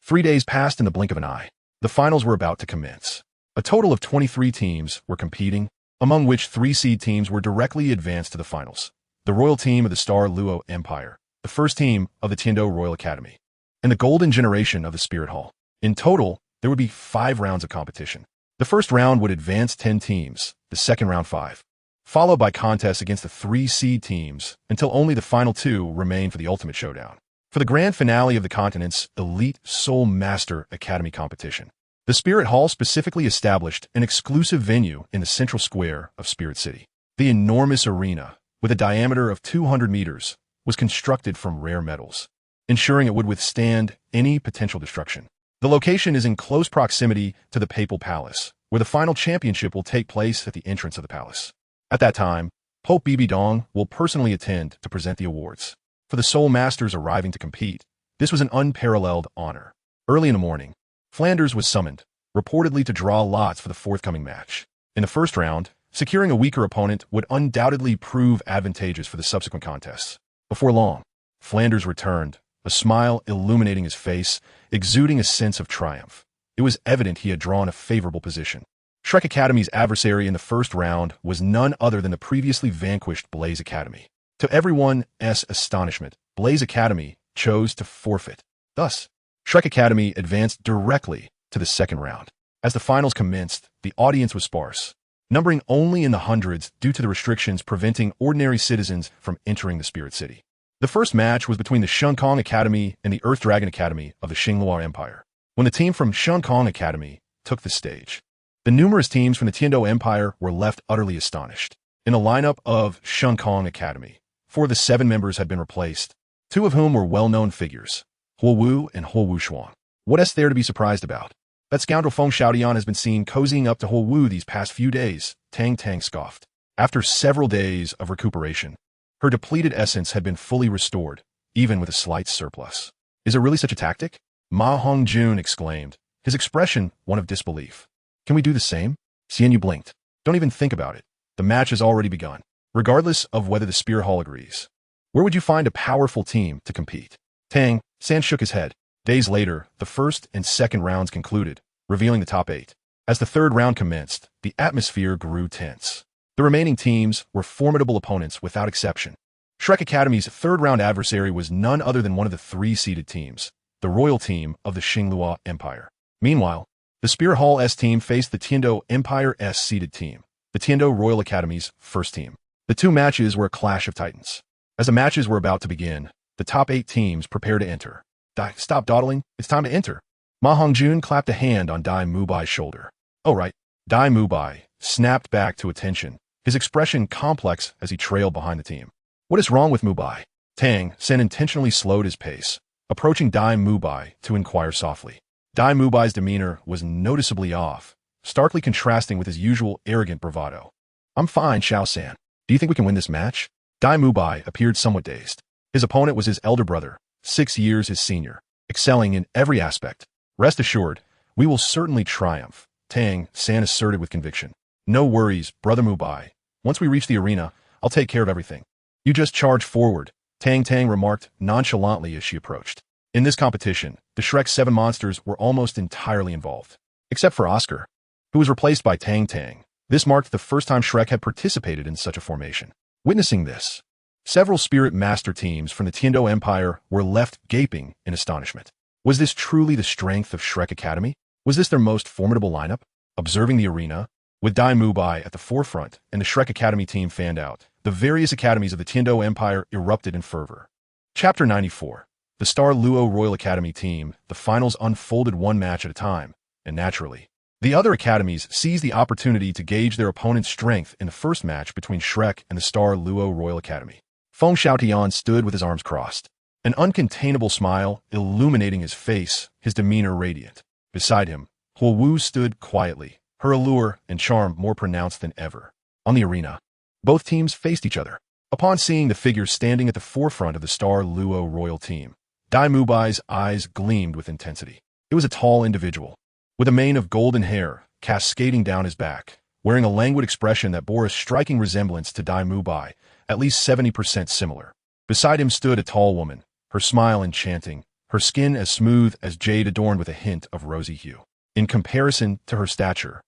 3 days passed in the blink of an eye. The finals were about to commence. A total of 23 teams were competing, among which 3 seed teams were directly advanced to the finals. The royal team of the Star Luo Empire, the first team of the Tiando Royal Academy, and the golden generation of the Spirit Hall. In total, there would be 5 rounds of competition. The first round would advance 10 teams, the second round 5, followed by contests against the 3 seed teams until only the final 2 remained for the ultimate showdown. For the grand finale of the continent's elite Soul Master Academy competition, the Spirit Hall specifically established an exclusive venue in the central square of Spirit City. The enormous arena, with a diameter of 200 meters, was constructed from rare metals, ensuring it would withstand any potential destruction. The location is in close proximity to the Papal Palace, where the final championship will take place at the entrance of the palace. At that time, Pope Bibi Dong will personally attend to present the awards. For the Soul Masters arriving to compete, this was an unparalleled honor. Early in the morning, Flanders was summoned, reportedly to draw lots for the forthcoming match. In the first round, securing a weaker opponent would undoubtedly prove advantageous for the subsequent contests. Before long, Flanders returned, a smile illuminating his face, exuding a sense of triumph. It was evident he had drawn a favorable position. Shrek Academy's adversary in the first round was none other than the previously vanquished Blaze Academy. To everyone's astonishment, Blaze Academy chose to forfeit. Thus, Shrek Academy advanced directly to the second round. As the finals commenced, the audience was sparse, numbering only in the hundreds due to the restrictions preventing ordinary citizens from entering the Spirit City. The first match was between the Xuantian Academy and the Earth Dragon Academy of the Xingluo Empire. When the team from Xuantian Academy took the stage, the numerous teams from the Tiando Empire were left utterly astonished. In the lineup of Xuantian Academy, 4 of the 7 members had been replaced, 2 of whom were well-known figures, Huo Wu and Huo Wu Xuan. What is there to be surprised about? That scoundrel Feng Xiaotian has been seen cozying up to Douluo these past few days, Tang Tang scoffed. After several days of recuperation, her depleted essence had been fully restored, even with a slight surplus. Is it really such a tactic? Ma Hongjun exclaimed, his expression one of disbelief. Can we do the same? Xianyu blinked. Don't even think about it. The match has already begun, regardless of whether the Spear Hall agrees. Where would you find a powerful team to compete? Tang San shook his head. Days later, the first and second rounds concluded, revealing the top 8. As the third round commenced, the atmosphere grew tense. The remaining teams were formidable opponents without exception. Shrek Academy's third-round adversary was none other than one of the 3-seeded teams, the royal team of the Xinglua Empire. Meanwhile, the Spear Hall S team faced the Tiando Empire S-seeded team, the Tiando Royal Academy's first team. The two matches were a clash of titans. As the matches were about to begin, the top 8 teams prepared to enter. Stop dawdling, it's time to enter. Ma Hongjun clapped a hand on Dai Mubai's shoulder. Oh right. Dai Mubai snapped back to attention, his expression complex as he trailed behind the team. What is wrong with Mubai? Tang San intentionally slowed his pace, approaching Dai Mubai to inquire softly. Dai Mubai's demeanor was noticeably off, starkly contrasting with his usual arrogant bravado. I'm fine, Xiao San. Do you think we can win this match? Dai Mubai appeared somewhat dazed. His opponent was his elder brother, 6 years his senior, excelling in every aspect. Rest assured, we will certainly triumph, Tang San asserted with conviction. No worries, Brother Mubai. Once we reach the arena, I'll take care of everything. You just charge forward, Tang Tang remarked nonchalantly as she approached. In this competition, the Shrek 7 monsters were almost entirely involved. Except for Oscar, who was replaced by Tang Tang. This marked the first time Shrek had participated in such a formation. Witnessing this, several spirit master teams from the Tiando Empire were left gaping in astonishment. Was this truly the strength of Shrek Academy? Was this their most formidable lineup? Observing the arena, with Dai Mubai at the forefront and the Shrek Academy team fanned out, the various academies of the Tiando Empire erupted in fervor. Chapter 94. The Douluo Royal Academy team, the finals unfolded one match at a time, and naturally, the other academies seized the opportunity to gauge their opponent's strength in the first match between Shrek and the Douluo Royal Academy. Feng Xiaotian stood with his arms crossed, an uncontainable smile illuminating his face, his demeanor radiant. Beside him, Douluo stood quietly, her allure and charm more pronounced than ever. On the arena, both teams faced each other. Upon seeing the figure standing at the forefront of the Douluo Royal team, Dai Mubai's eyes gleamed with intensity. It was a tall individual, with a mane of golden hair cascading down his back, wearing a languid expression that bore a striking resemblance to Dai Mubai, at least 70% similar. Beside him stood a tall woman, her smile enchanting, her skin as smooth as jade adorned with a hint of rosy hue. In comparison to her stature,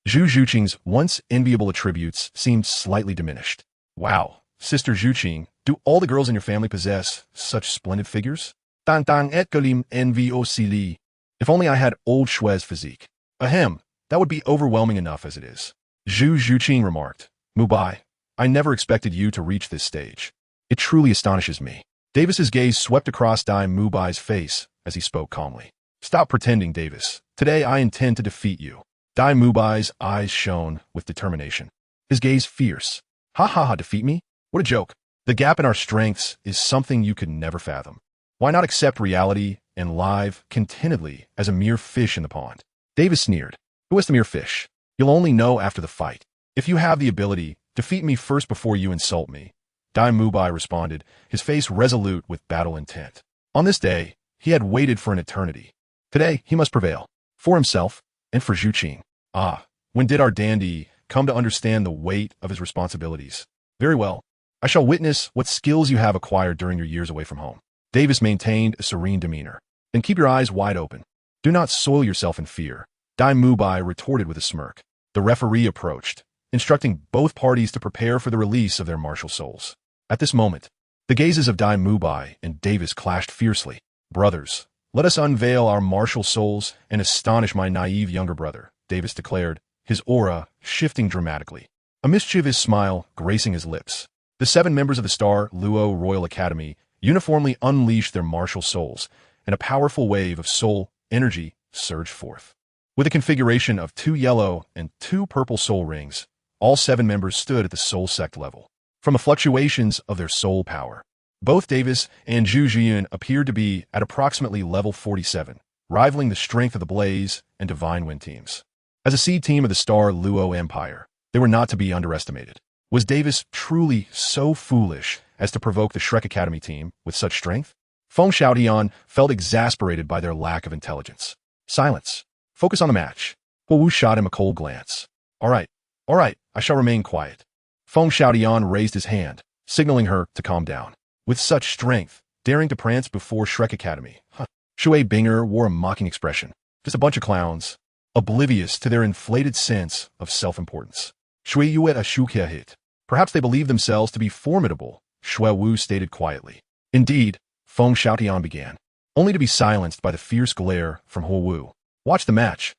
Zhu Zhuqing's once enviable attributes seemed slightly diminished. Wow, Sister Zhuqing, do all the girls in your family possess such splendid figures? Tang Tang et galim nvocili. If only I had old Shue's physique. Ahem, that would be overwhelming enough as it is. Zhu Zhuqing remarked. Mubai, I never expected you to reach this stage. It truly astonishes me. Davis's gaze swept across Dai Mubai's face as he spoke calmly. Stop pretending, Davis. Today I intend to defeat you. Dai Mubai's eyes shone with determination. His gaze fierce. Ha ha ha, defeat me? What a joke. The gap in our strengths is something you could never fathom. Why not accept reality and live contentedly as a mere fish in the pond? Davis sneered. Who is the mere fish? You'll only know after the fight. If you have the ability, defeat me first before you insult me. Dai Mubai responded, his face resolute with battle intent. On this day, he had waited for an eternity. Today, he must prevail. For himself, and for Zhuqing. Ah, when did our dandy come to understand the weight of his responsibilities? Very well. I shall witness what skills you have acquired during your years away from home. Davis maintained a serene demeanor. Then keep your eyes wide open. Do not soil yourself in fear. Dai Mubai retorted with a smirk. The referee approached, instructing both parties to prepare for the release of their martial souls. At this moment, the gazes of Dai Mubai and Davis clashed fiercely. Brothers, let us unveil our martial souls and astonish my naive younger brother, Davis declared, his aura shifting dramatically. A mischievous smile gracing his lips. The 7 members of the Douluo Royal Academy uniformly unleashed their martial souls, and a powerful wave of soul energy surged forth. With a configuration of 2 yellow and 2 purple soul rings, all 7 members stood at the Soul Sect level. From the fluctuations of their soul power, both Davis and Zhu Ziyun appeared to be at approximately level 47, rivaling the strength of the Blaze and Divine Wind teams. As a seed team of the Star Luo Empire, they were not to be underestimated. Was Davis truly so foolish as to provoke the Shrek Academy team with such strength? Feng Xiaotian felt exasperated by their lack of intelligence. Silence. Focus on the match. Huo Wu shot him a cold glance. All right, I shall remain quiet. Feng Xiaotian raised his hand, signaling her to calm down. With such strength, daring to prance before Shrek Academy. Shui Binger wore a mocking expression. Just a bunch of clowns, oblivious to their inflated sense of self-importance. Shui Yuet a Shukia hit. Perhaps they believe themselves to be formidable, Shui Wu stated quietly. Indeed, Feng Xiaotian began, only to be silenced by the fierce glare from Huo Wu. Watch the match.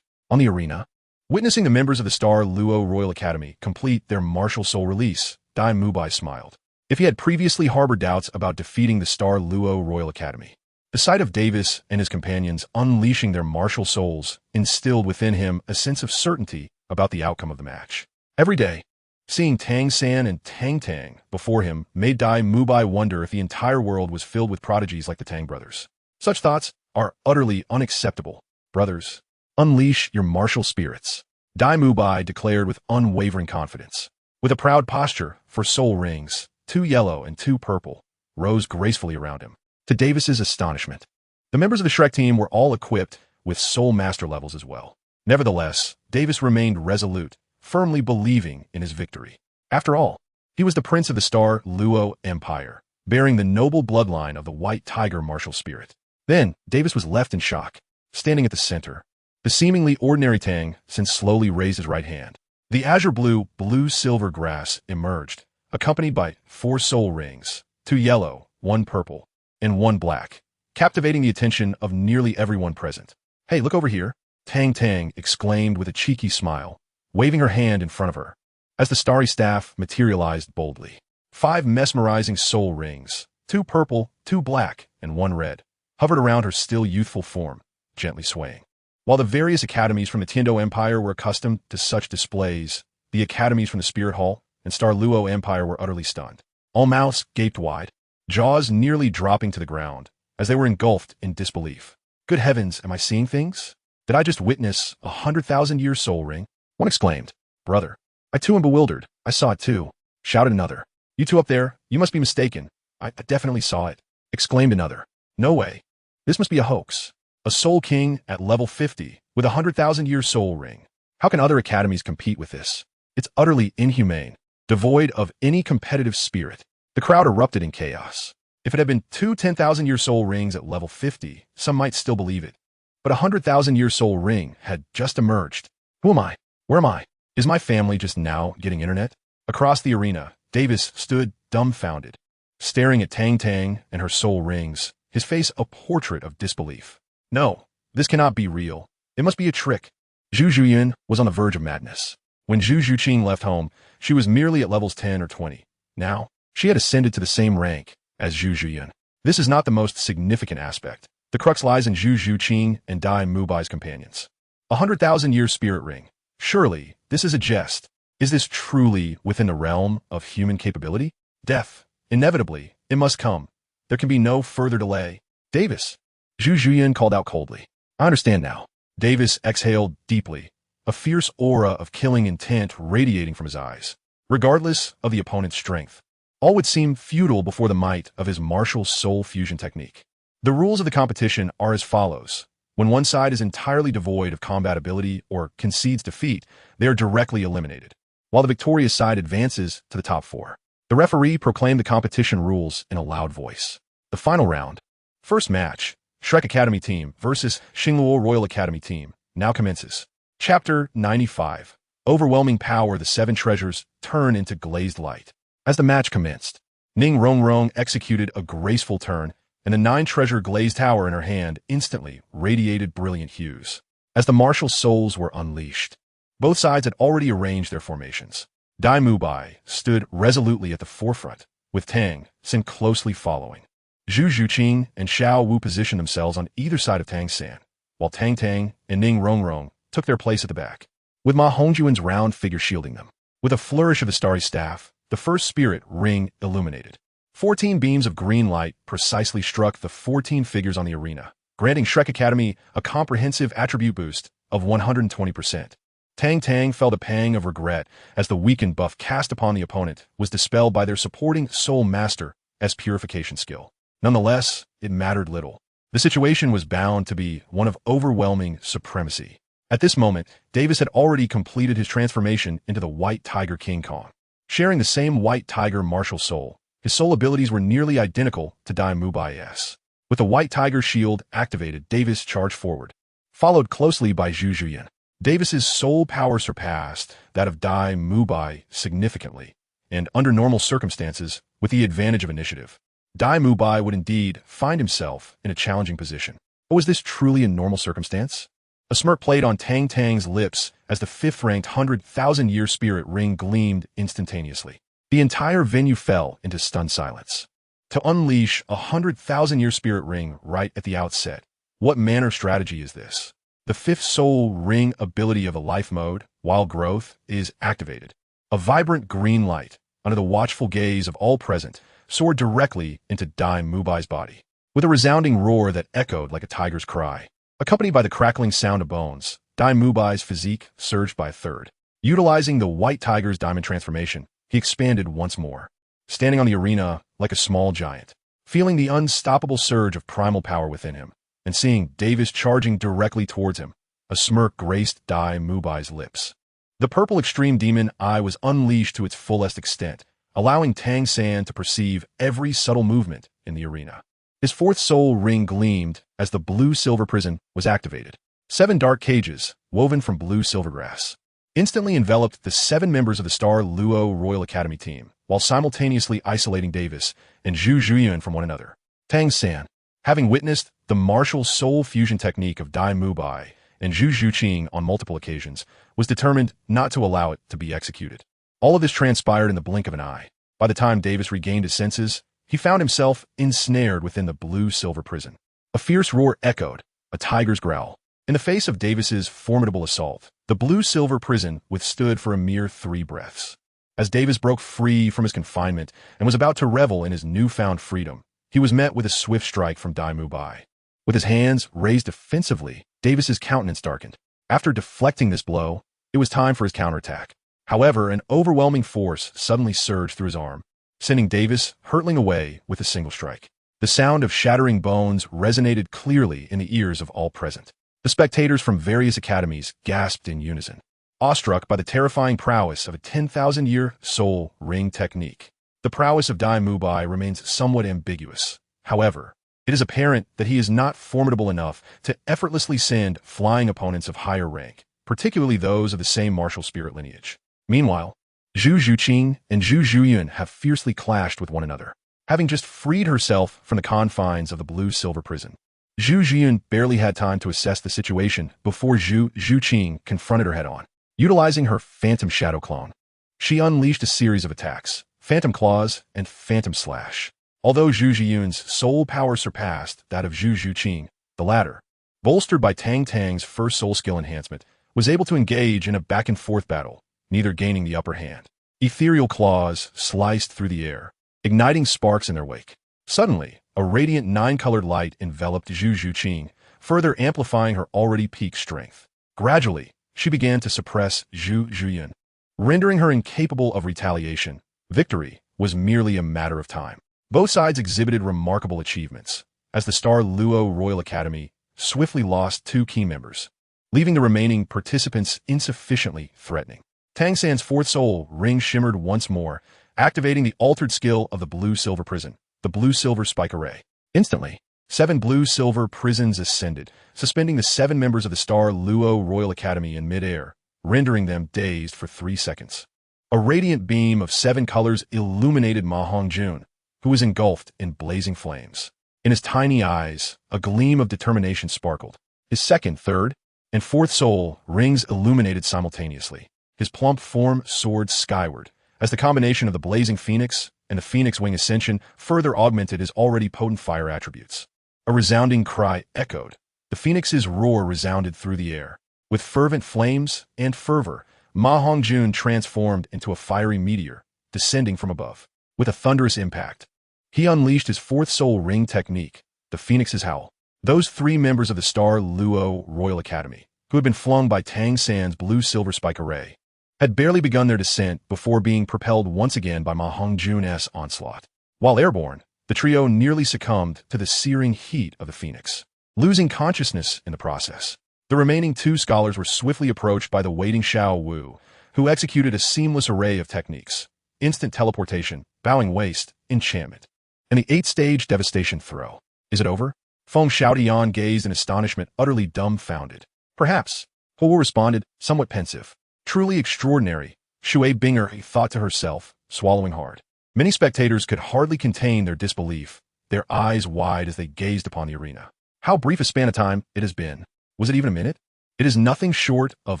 On the arena, witnessing the members of the Star Luo Royal Academy complete their martial soul release, Dai Mubai smiled. If he had previously harbored doubts about defeating the Star Luo Royal Academy, the sight of Davis and his companions unleashing their martial souls instilled within him a sense of certainty about the outcome of the match. Every day, seeing Tang San and Tang Tang before him made Dai Mubai wonder if the entire world was filled with prodigies like the Tang brothers. Such thoughts are utterly unacceptable. Brothers, unleash your martial spirits, Dai Mubai declared with unwavering confidence. With a proud posture, for soul rings, 2 yellow and 2 purple, rose gracefully around him. To Davis's astonishment, the members of the Shrek team were all equipped with soul master levels as well. Nevertheless, Davis remained resolute, firmly believing in his victory. After all, he was the prince of the Star Luo Empire, bearing the noble bloodline of the White Tiger martial spirit. Then, Davis was left in shock, standing at the center. The seemingly ordinary Tang San slowly raised his right hand. The azure blue-silver grass emerged, accompanied by 4 soul rings, 2 yellow, 1 purple, and 1 black, captivating the attention of nearly everyone present. Hey, look over here, Tang Tang exclaimed with a cheeky smile, waving her hand in front of her, as the starry staff materialized boldly. 5 mesmerizing soul rings, 2 purple, 2 black, and 1 red, hovered around her still youthful form, gently swaying. While the various academies from the Tiando Empire were accustomed to such displays, the academies from the Spirit Hall and Star Luo Empire were utterly stunned. All mouths gaped wide, jaws nearly dropping to the ground, as they were engulfed in disbelief. Good heavens, am I seeing things? Did I just witness a 100,000-year soul ring? One exclaimed. Brother, I too am bewildered. I saw it too, shouted another. You two up there, you must be mistaken. I definitely saw it, exclaimed another. No way. This must be a hoax. A soul king at level 50 with a 100,000-year soul ring. How can other academies compete with this? It's utterly inhumane, devoid of any competitive spirit. The crowd erupted in chaos. If it had been 2 10,000-year soul rings at level 50, some might still believe it. But a 100,000-year soul ring had just emerged. Who am I? Where am I? Is my family just now getting internet? Across the arena, Davis stood dumbfounded, staring at Tang Tang and her soul rings, his face a portrait of disbelief. No, this cannot be real. It must be a trick. Zhu Zhuyan was on the verge of madness. When Zhu Zhuqing left home, she was merely at levels 10 or 20. Now, she had ascended to the same rank as Zhu Zhuyan. This is not the most significant aspect. The crux lies in Zhu Zhuqing and Dai Mubai's companions. A 100,000-year spirit ring. Surely, this is a jest. Is this truly within the realm of human capability? Death. Inevitably, it must come. There can be no further delay. Davis. Zhu Zhuyan called out coldly. I understand now. Davis exhaled deeply, a fierce aura of killing intent radiating from his eyes. Regardless of the opponent's strength, all would seem futile before the might of his martial soul fusion technique. The rules of the competition are as follows. When one side is entirely devoid of combat ability or concedes defeat, they are directly eliminated, while the victorious side advances to the top 4. The referee proclaimed the competition rules in a loud voice. The final round. First match. Shrek Academy Team versus Xingluo Royal Academy Team now commences. Chapter 95. Overwhelming power, the 7 treasures turn into glazed light. As the match commenced, Ning Rongrong executed a graceful turn, and the 9-treasure glazed tower in her hand instantly radiated brilliant hues. As the martial souls were unleashed, both sides had already arranged their formations. Dai Mubai stood resolutely at the forefront, with Tang San closely following. Zhu Zhuqing and Xiao Wu positioned themselves on either side of Tang San, while Tang Tang and Ning Rongrong took their place at the back, with Ma Hongjuan's round figure shielding them. With a flourish of the starry staff, the first spirit ring illuminated. 14 beams of green light precisely struck the 14 figures on the arena, granting Shrek Academy a comprehensive attribute boost of 120%. Tang Tang felt a pang of regret as the weakened buff cast upon the opponent was dispelled by their supporting Soul Master as Purification Skill. Nonetheless, it mattered little. The situation was bound to be one of overwhelming supremacy. At this moment, Davis had already completed his transformation into the White Tiger King Kong. Sharing the same White Tiger martial soul, his soul abilities were nearly identical to Dai Mubai's. With the White Tiger shield activated, Davis charged forward, followed closely by Zhu Zhuyan. Davis's soul power surpassed that of Dai Mubai significantly, and under normal circumstances, with the advantage of initiative, Dai Mubai would indeed find himself in a challenging position. But was this truly a normal circumstance? A smirk played on Tang Tang's lips as the fifth-ranked 100,000-year spirit ring gleamed instantaneously. The entire venue fell into stunned silence. To unleash a 100,000-year spirit ring right at the outset, what manner of strategy is this? The fifth soul ring ability of a life mode, Wild Growth, is activated. A vibrant green light, under the watchful gaze of all present, soared directly into Dai Mubai's body. With a resounding roar that echoed like a tiger's cry, accompanied by the crackling sound of bones, Dai Mubai's physique surged by a third. Utilizing the White Tiger's diamond transformation, he expanded once more, standing on the arena like a small giant. Feeling the unstoppable surge of primal power within him, and seeing Davis charging directly towards him, a smirk graced Dai Mubai's lips. The purple extreme demon eye was unleashed to its fullest extent, allowing Tang San to perceive every subtle movement in the arena. His fourth soul ring gleamed as the blue-silver prison was activated. 7 dark cages, woven from blue silvergrass, instantly enveloped the 7 members of the Douluo Royal Academy team, while simultaneously isolating Davis and Zhu Zhuyan from one another. Tang San, having witnessed the martial soul fusion technique of Dai Mubai and Zhu Zhuqing on multiple occasions, was determined not to allow it to be executed. All of this transpired in the blink of an eye. By the time Davis regained his senses, he found himself ensnared within the blue-silver prison. A fierce roar echoed, a tiger's growl. In the face of Davis's formidable assault, the blue-silver prison withstood for a mere 3 breaths. As Davis broke free from his confinement and was about to revel in his newfound freedom, he was met with a swift strike from Dai Mubai. With his hands raised defensively, Davis's countenance darkened. After deflecting this blow, it was time for his counterattack. However, an overwhelming force suddenly surged through his arm, sending Davis hurtling away with a single strike. The sound of shattering bones resonated clearly in the ears of all present. The spectators from various academies gasped in unison, awestruck by the terrifying prowess of a 10,000-year soul ring technique. The prowess of Dai Mubai remains somewhat ambiguous. However, it is apparent that he is not formidable enough to effortlessly send flying opponents of higher rank, particularly those of the same martial spirit lineage. Meanwhile, Zhu Zhuqing and Zhu Zhuyan have fiercely clashed with one another. Having just freed herself from the confines of the blue-silver prison, Zhu Zhuyan barely had time to assess the situation before Zhu Zhuqing confronted her head-on. Utilizing her Phantom Shadow Clone, she unleashed a series of attacks, Phantom Claws and Phantom Slash. Although Zhu Zhuyan's soul power surpassed that of Zhu Zhuqing, the latter, bolstered by Tang Tang's first soul skill enhancement, was able to engage in a back-and-forth battle, neither gaining the upper hand. Ethereal claws sliced through the air, igniting sparks in their wake. Suddenly, a radiant 9-colored light enveloped Zhu Zhuqing, further amplifying her already peak strength. Gradually, she began to suppress Zhu Zhuyan, rendering her incapable of retaliation. Victory was merely a matter of time. Both sides exhibited remarkable achievements, as the Douluo Royal Academy swiftly lost 2 key members, leaving the remaining participants insufficiently threatening. Tang San's fourth soul ring shimmered once more, activating the altered skill of the blue-silver prison, the blue-silver spike array. Instantly, 7 blue-silver prisons ascended, suspending the 7 members of the Douluo Royal Academy in mid-air, rendering them dazed for 3 seconds. A radiant beam of 7 colors illuminated Ma Hongjun, who was engulfed in blazing flames. In his tiny eyes, a gleam of determination sparkled. His second, third, and fourth soul rings illuminated simultaneously. His plump form soared skyward, as the combination of the blazing phoenix and the phoenix wing ascension further augmented his already potent fire attributes. A resounding cry echoed. The phoenix's roar resounded through the air. With fervent flames and fervor, Ma Hongjun transformed into a fiery meteor, descending from above. With a thunderous impact, he unleashed his fourth soul ring technique, the Phoenix's Howl. Those three members of the Star Luo Royal Academy, who had been flung by Tang San's blue-silver spike array, had barely begun their descent before being propelled once again by Ma Hongjun's onslaught. While airborne, the trio nearly succumbed to the searing heat of the phoenix, losing consciousness in the process. The remaining two scholars were swiftly approached by the waiting Xiao Wu, who executed a seamless array of techniques: instant teleportation, bowing waist, enchantment, and the 8-stage devastation throw. Is it over? Feng Xiaotian gazed in astonishment, utterly dumbfounded. Perhaps. Hu responded, somewhat pensive. Truly extraordinary, Shui Binger thought to herself, swallowing hard. Many spectators could hardly contain their disbelief, their eyes wide as they gazed upon the arena. How brief a span of time it has been. Was it even a minute? It is nothing short of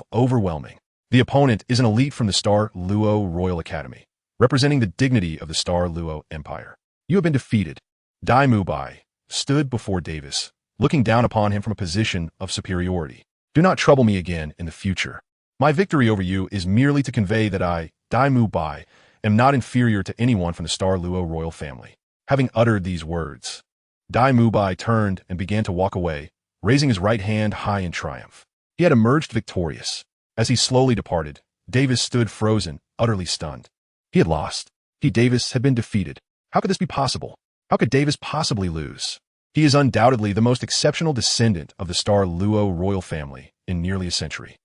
overwhelming. The opponent is an elite from the Star Luo Royal Academy, representing the dignity of the Star Luo Empire. You have been defeated. Dai Mubai stood before Davis, looking down upon him from a position of superiority. Do not trouble me again in the future. My victory over you is merely to convey that I, Dai Mubai, am not inferior to anyone from the Star Luo royal family. Having uttered these words, Dai Mubai turned and began to walk away, raising his right hand high in triumph. He had emerged victorious. As he slowly departed, Davis stood frozen, utterly stunned. He had lost. He, Davis, had been defeated. How could this be possible? How could Davis possibly lose? He is undoubtedly the most exceptional descendant of the Star Luo royal family in nearly a century.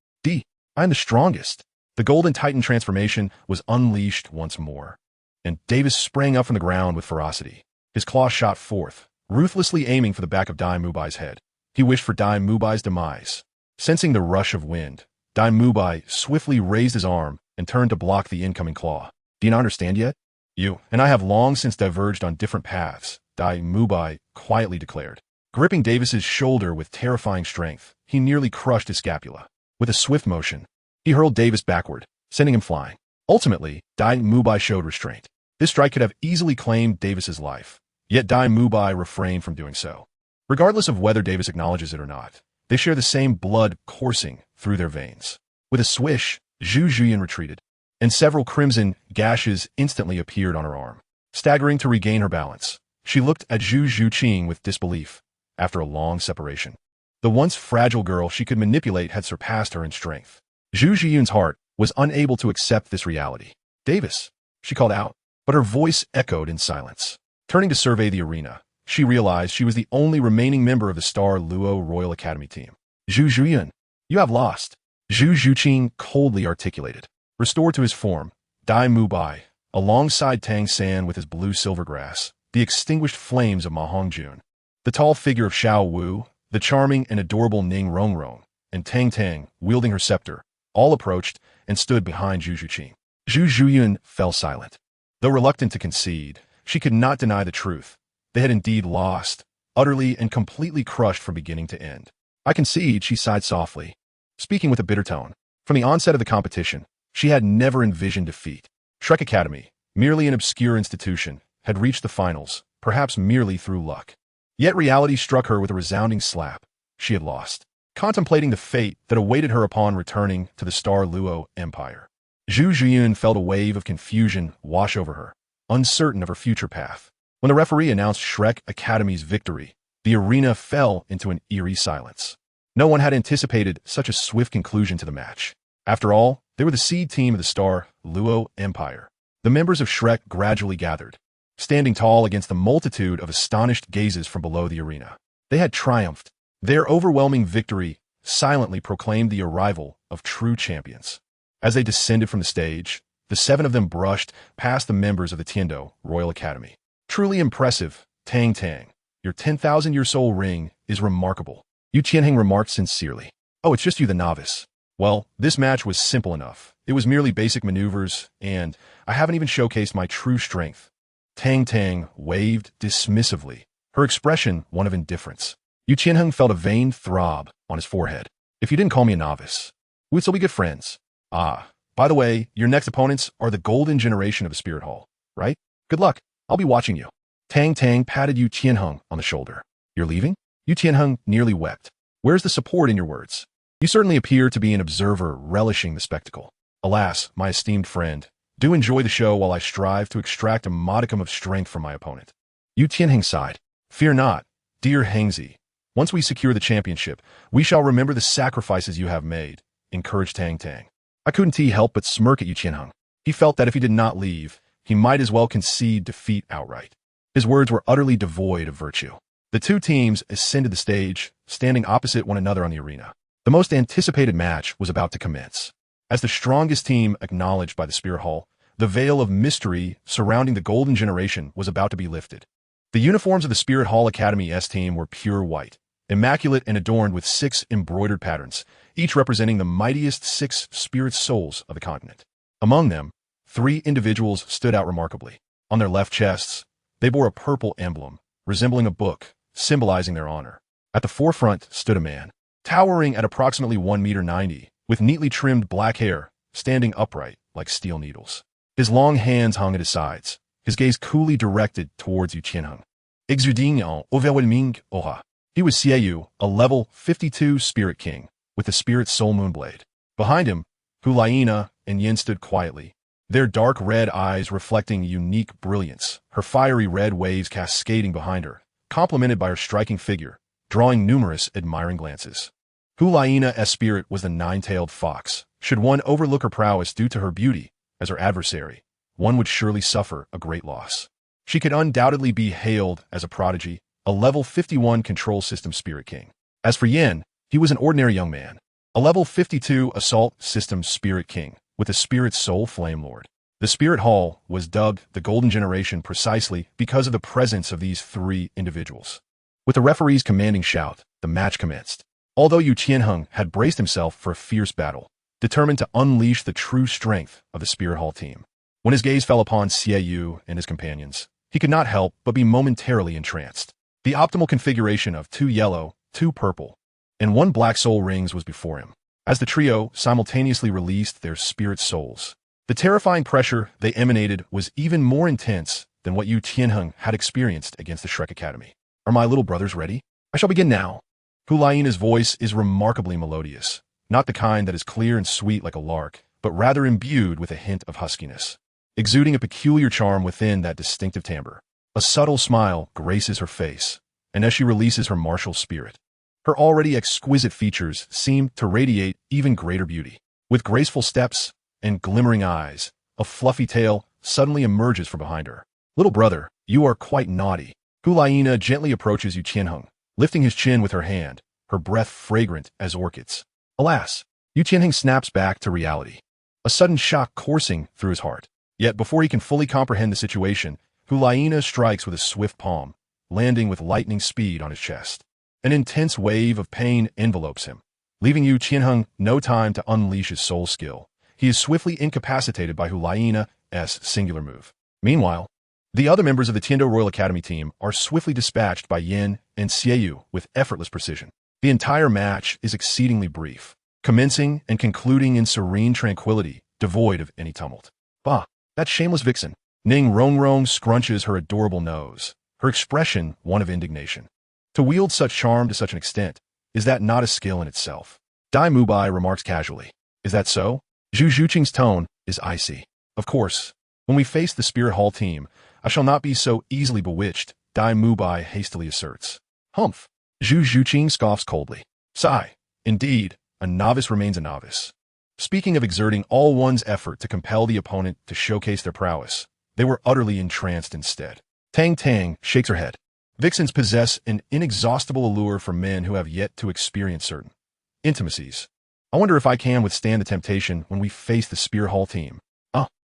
I am the strongest. The Golden Titan transformation was unleashed once more, and Davis sprang up from the ground with ferocity. His claw shot forth, ruthlessly aiming for the back of Dai Mubai's head. He wished for Dai Mubai's demise. Sensing the rush of wind, Dai Mubai swiftly raised his arm and turned to block the incoming claw. Do you not understand yet? You and I have long since diverged on different paths, Dai Mubai quietly declared. Gripping Davis's shoulder with terrifying strength, he nearly crushed his scapula. With a swift motion, he hurled Davis backward, sending him flying. Ultimately, Dai Mubai showed restraint. This strike could have easily claimed Davis's life, yet Dai Mubai refrained from doing so. Regardless of whether Davis acknowledges it or not, they share the same blood coursing through their veins. With a swish, Zhu Juyan retreated, and several crimson gashes instantly appeared on her arm. Staggering to regain her balance, she looked at Zhu Zhuqing with disbelief. After a long separation, the once fragile girl she could manipulate had surpassed her in strength. Zhu Zhiyun's heart was unable to accept this reality. Davis, she called out, but her voice echoed in silence. Turning to survey the arena, she realized she was the only remaining member of the Star Luo Royal Academy team. Zhu Zhiyun, you have lost, Zhu Zhuqing coldly articulated. Restored to his form, Dai Mubai, alongside Tang San with his blue-silver grass, the extinguished flames of Ma Hongjun, the tall figure of Xiao Wu, the charming and adorable Ning Rongrong, and Tang Tang, wielding her scepter, all approached and stood behind Zhu Zhuqing. Zhu Zhiyun fell silent. Though reluctant to concede, she could not deny the truth. They had indeed lost, utterly and completely crushed from beginning to end. I concede, she sighed softly, speaking with a bitter tone. From the onset of the competition, she had never envisioned defeat. Shrek Academy, merely an obscure institution, had reached the finals, perhaps merely through luck. Yet reality struck her with a resounding slap. She had lost. Contemplating the fate that awaited her upon returning to the Star Luo Empire, Zhu Zhiyun felt a wave of confusion wash over her, uncertain of her future path. When the referee announced Shrek Academy's victory, the arena fell into an eerie silence. No one had anticipated such a swift conclusion to the match. After all, they were the seed team of the Star Luo Empire. The members of Shrek gradually gathered, standing tall against the multitude of astonished gazes from below the arena. They had triumphed. Their overwhelming victory silently proclaimed the arrival of true champions. As they descended from the stage, the 7 of them brushed past the members of the Tiando Royal Academy. Truly impressive, Tang Tang. Your 10,000-year-old ring is remarkable. Yu Qianheng remarked sincerely. Oh, it's just you, the novice. Well, this match was simple enough. It was merely basic maneuvers, and I haven't even showcased my true strength. Tang Tang waved dismissively, her expression one of indifference. Yu Qianheng felt a vain throb on his forehead. If you didn't call me a novice, we'd still be good friends. Ah, by the way, your next opponents are the golden generation of the Spirit Hall, right? Good luck. I'll be watching you. Tang Tang patted Yu Qianheng on the shoulder. You're leaving? Yu Qianheng nearly wept. Where's the support in your words? You certainly appear to be an observer relishing the spectacle. Alas, my esteemed friend, do enjoy the show while I strive to extract a modicum of strength from my opponent. Yu Tianheng sighed. Fear not, dear Hengzi. Once we secure the championship, we shall remember the sacrifices you have made, encouraged Tang Tang. I couldn't help but smirk at Yu Qianheng. He felt that if he did not leave, he might as well concede defeat outright. His words were utterly devoid of virtue. The two teams ascended the stage, standing opposite one another on the arena. The most anticipated match was about to commence. As the strongest team acknowledged by the Spirit Hall, the veil of mystery surrounding the Golden Generation was about to be lifted. The uniforms of the Spirit Hall Academy S team were pure white, immaculate and adorned with 6 embroidered patterns, each representing the mightiest 6 spirit souls of the continent. Among them, 3 individuals stood out remarkably. On their left chests, they bore a purple emblem, resembling a book, symbolizing their honor. At the forefront stood a man, towering at approximately 1.90 meters, with neatly trimmed black hair, standing upright like steel needles. His long hands hung at his sides, his gaze coolly directed towards Yu Qianheng. Exuding en overwhelming aura. He was Xiaoyu, a level 52 Spirit King, with the Spirit Soul Moonblade. Behind him, Hulaina and Yin stood quietly, their dark red eyes reflecting unique brilliance, her fiery red waves cascading behind her, complemented by her striking figure, drawing numerous admiring glances. Hulaina's spirit was the 9-tailed fox. Should one overlook her prowess due to her beauty, as her adversary, one would surely suffer a great loss. She could undoubtedly be hailed as a prodigy, a level 51 control system Spirit King. As for Yin, he was an ordinary young man, a level 52 assault system Spirit King, with a Spirit Soul Flame Lord. The Spirit Hall was dubbed the Golden Generation precisely because of the presence of these 3 individuals. With the referee's commanding shout, the match commenced. Although Yu Qianheng had braced himself for a fierce battle, determined to unleash the true strength of the Spirit Hall team. When his gaze fell upon Xiaoyu and his companions, he could not help but be momentarily entranced. The optimal configuration of 2 yellow, 2 purple, and 1 black soul rings was before him, as the trio simultaneously released their spirit souls. The terrifying pressure they emanated was even more intense than what Yu Qianheng had experienced against the Shrek Academy. Are my little brothers ready? I shall begin now. Hulaina's voice is remarkably melodious, not the kind that is clear and sweet like a lark, but rather imbued with a hint of huskiness, exuding a peculiar charm within that distinctive timbre. A subtle smile graces her face, and as she releases her martial spirit, her already exquisite features seem to radiate even greater beauty. With graceful steps and glimmering eyes, a fluffy tail suddenly emerges from behind her. Little brother, you are quite naughty. Hulaina gently approaches Yu Qianheng, lifting his chin with her hand, her breath fragrant as orchids. Alas, Yu Qianheng snaps back to reality, a sudden shock coursing through his heart. Yet before he can fully comprehend the situation, Hulaina strikes with a swift palm, landing with lightning speed on his chest. An intense wave of pain envelopes him, leaving Yu Qianheng no time to unleash his soul skill. He is swiftly incapacitated by Hulaina's singular move. Meanwhile, the other members of the Tiando Royal Academy team are swiftly dispatched by Yin and Xiaoyu with effortless precision. The entire match is exceedingly brief, commencing and concluding in serene tranquility, devoid of any tumult. Bah, that shameless vixen. Ning Rongrong scrunches her adorable nose, her expression one of indignation. To wield such charm to such an extent, is that not a skill in itself? Dai Mubai remarks casually. Is that so? Zhu Zhuqing's tone is icy. Of course, when we face the Spirit Hall team, I shall not be so easily bewitched, Dai Mubai hastily asserts. Humph. Zhu Zhuqing scoffs coldly. Sigh. Indeed, a novice remains a novice. Speaking of exerting all one's effort to compel the opponent to showcase their prowess, they were utterly entranced instead. Tang Tang shakes her head. Vixens possess an inexhaustible allure for men who have yet to experience certain intimacies. I wonder if I can withstand the temptation when we face the Spirit Hall team.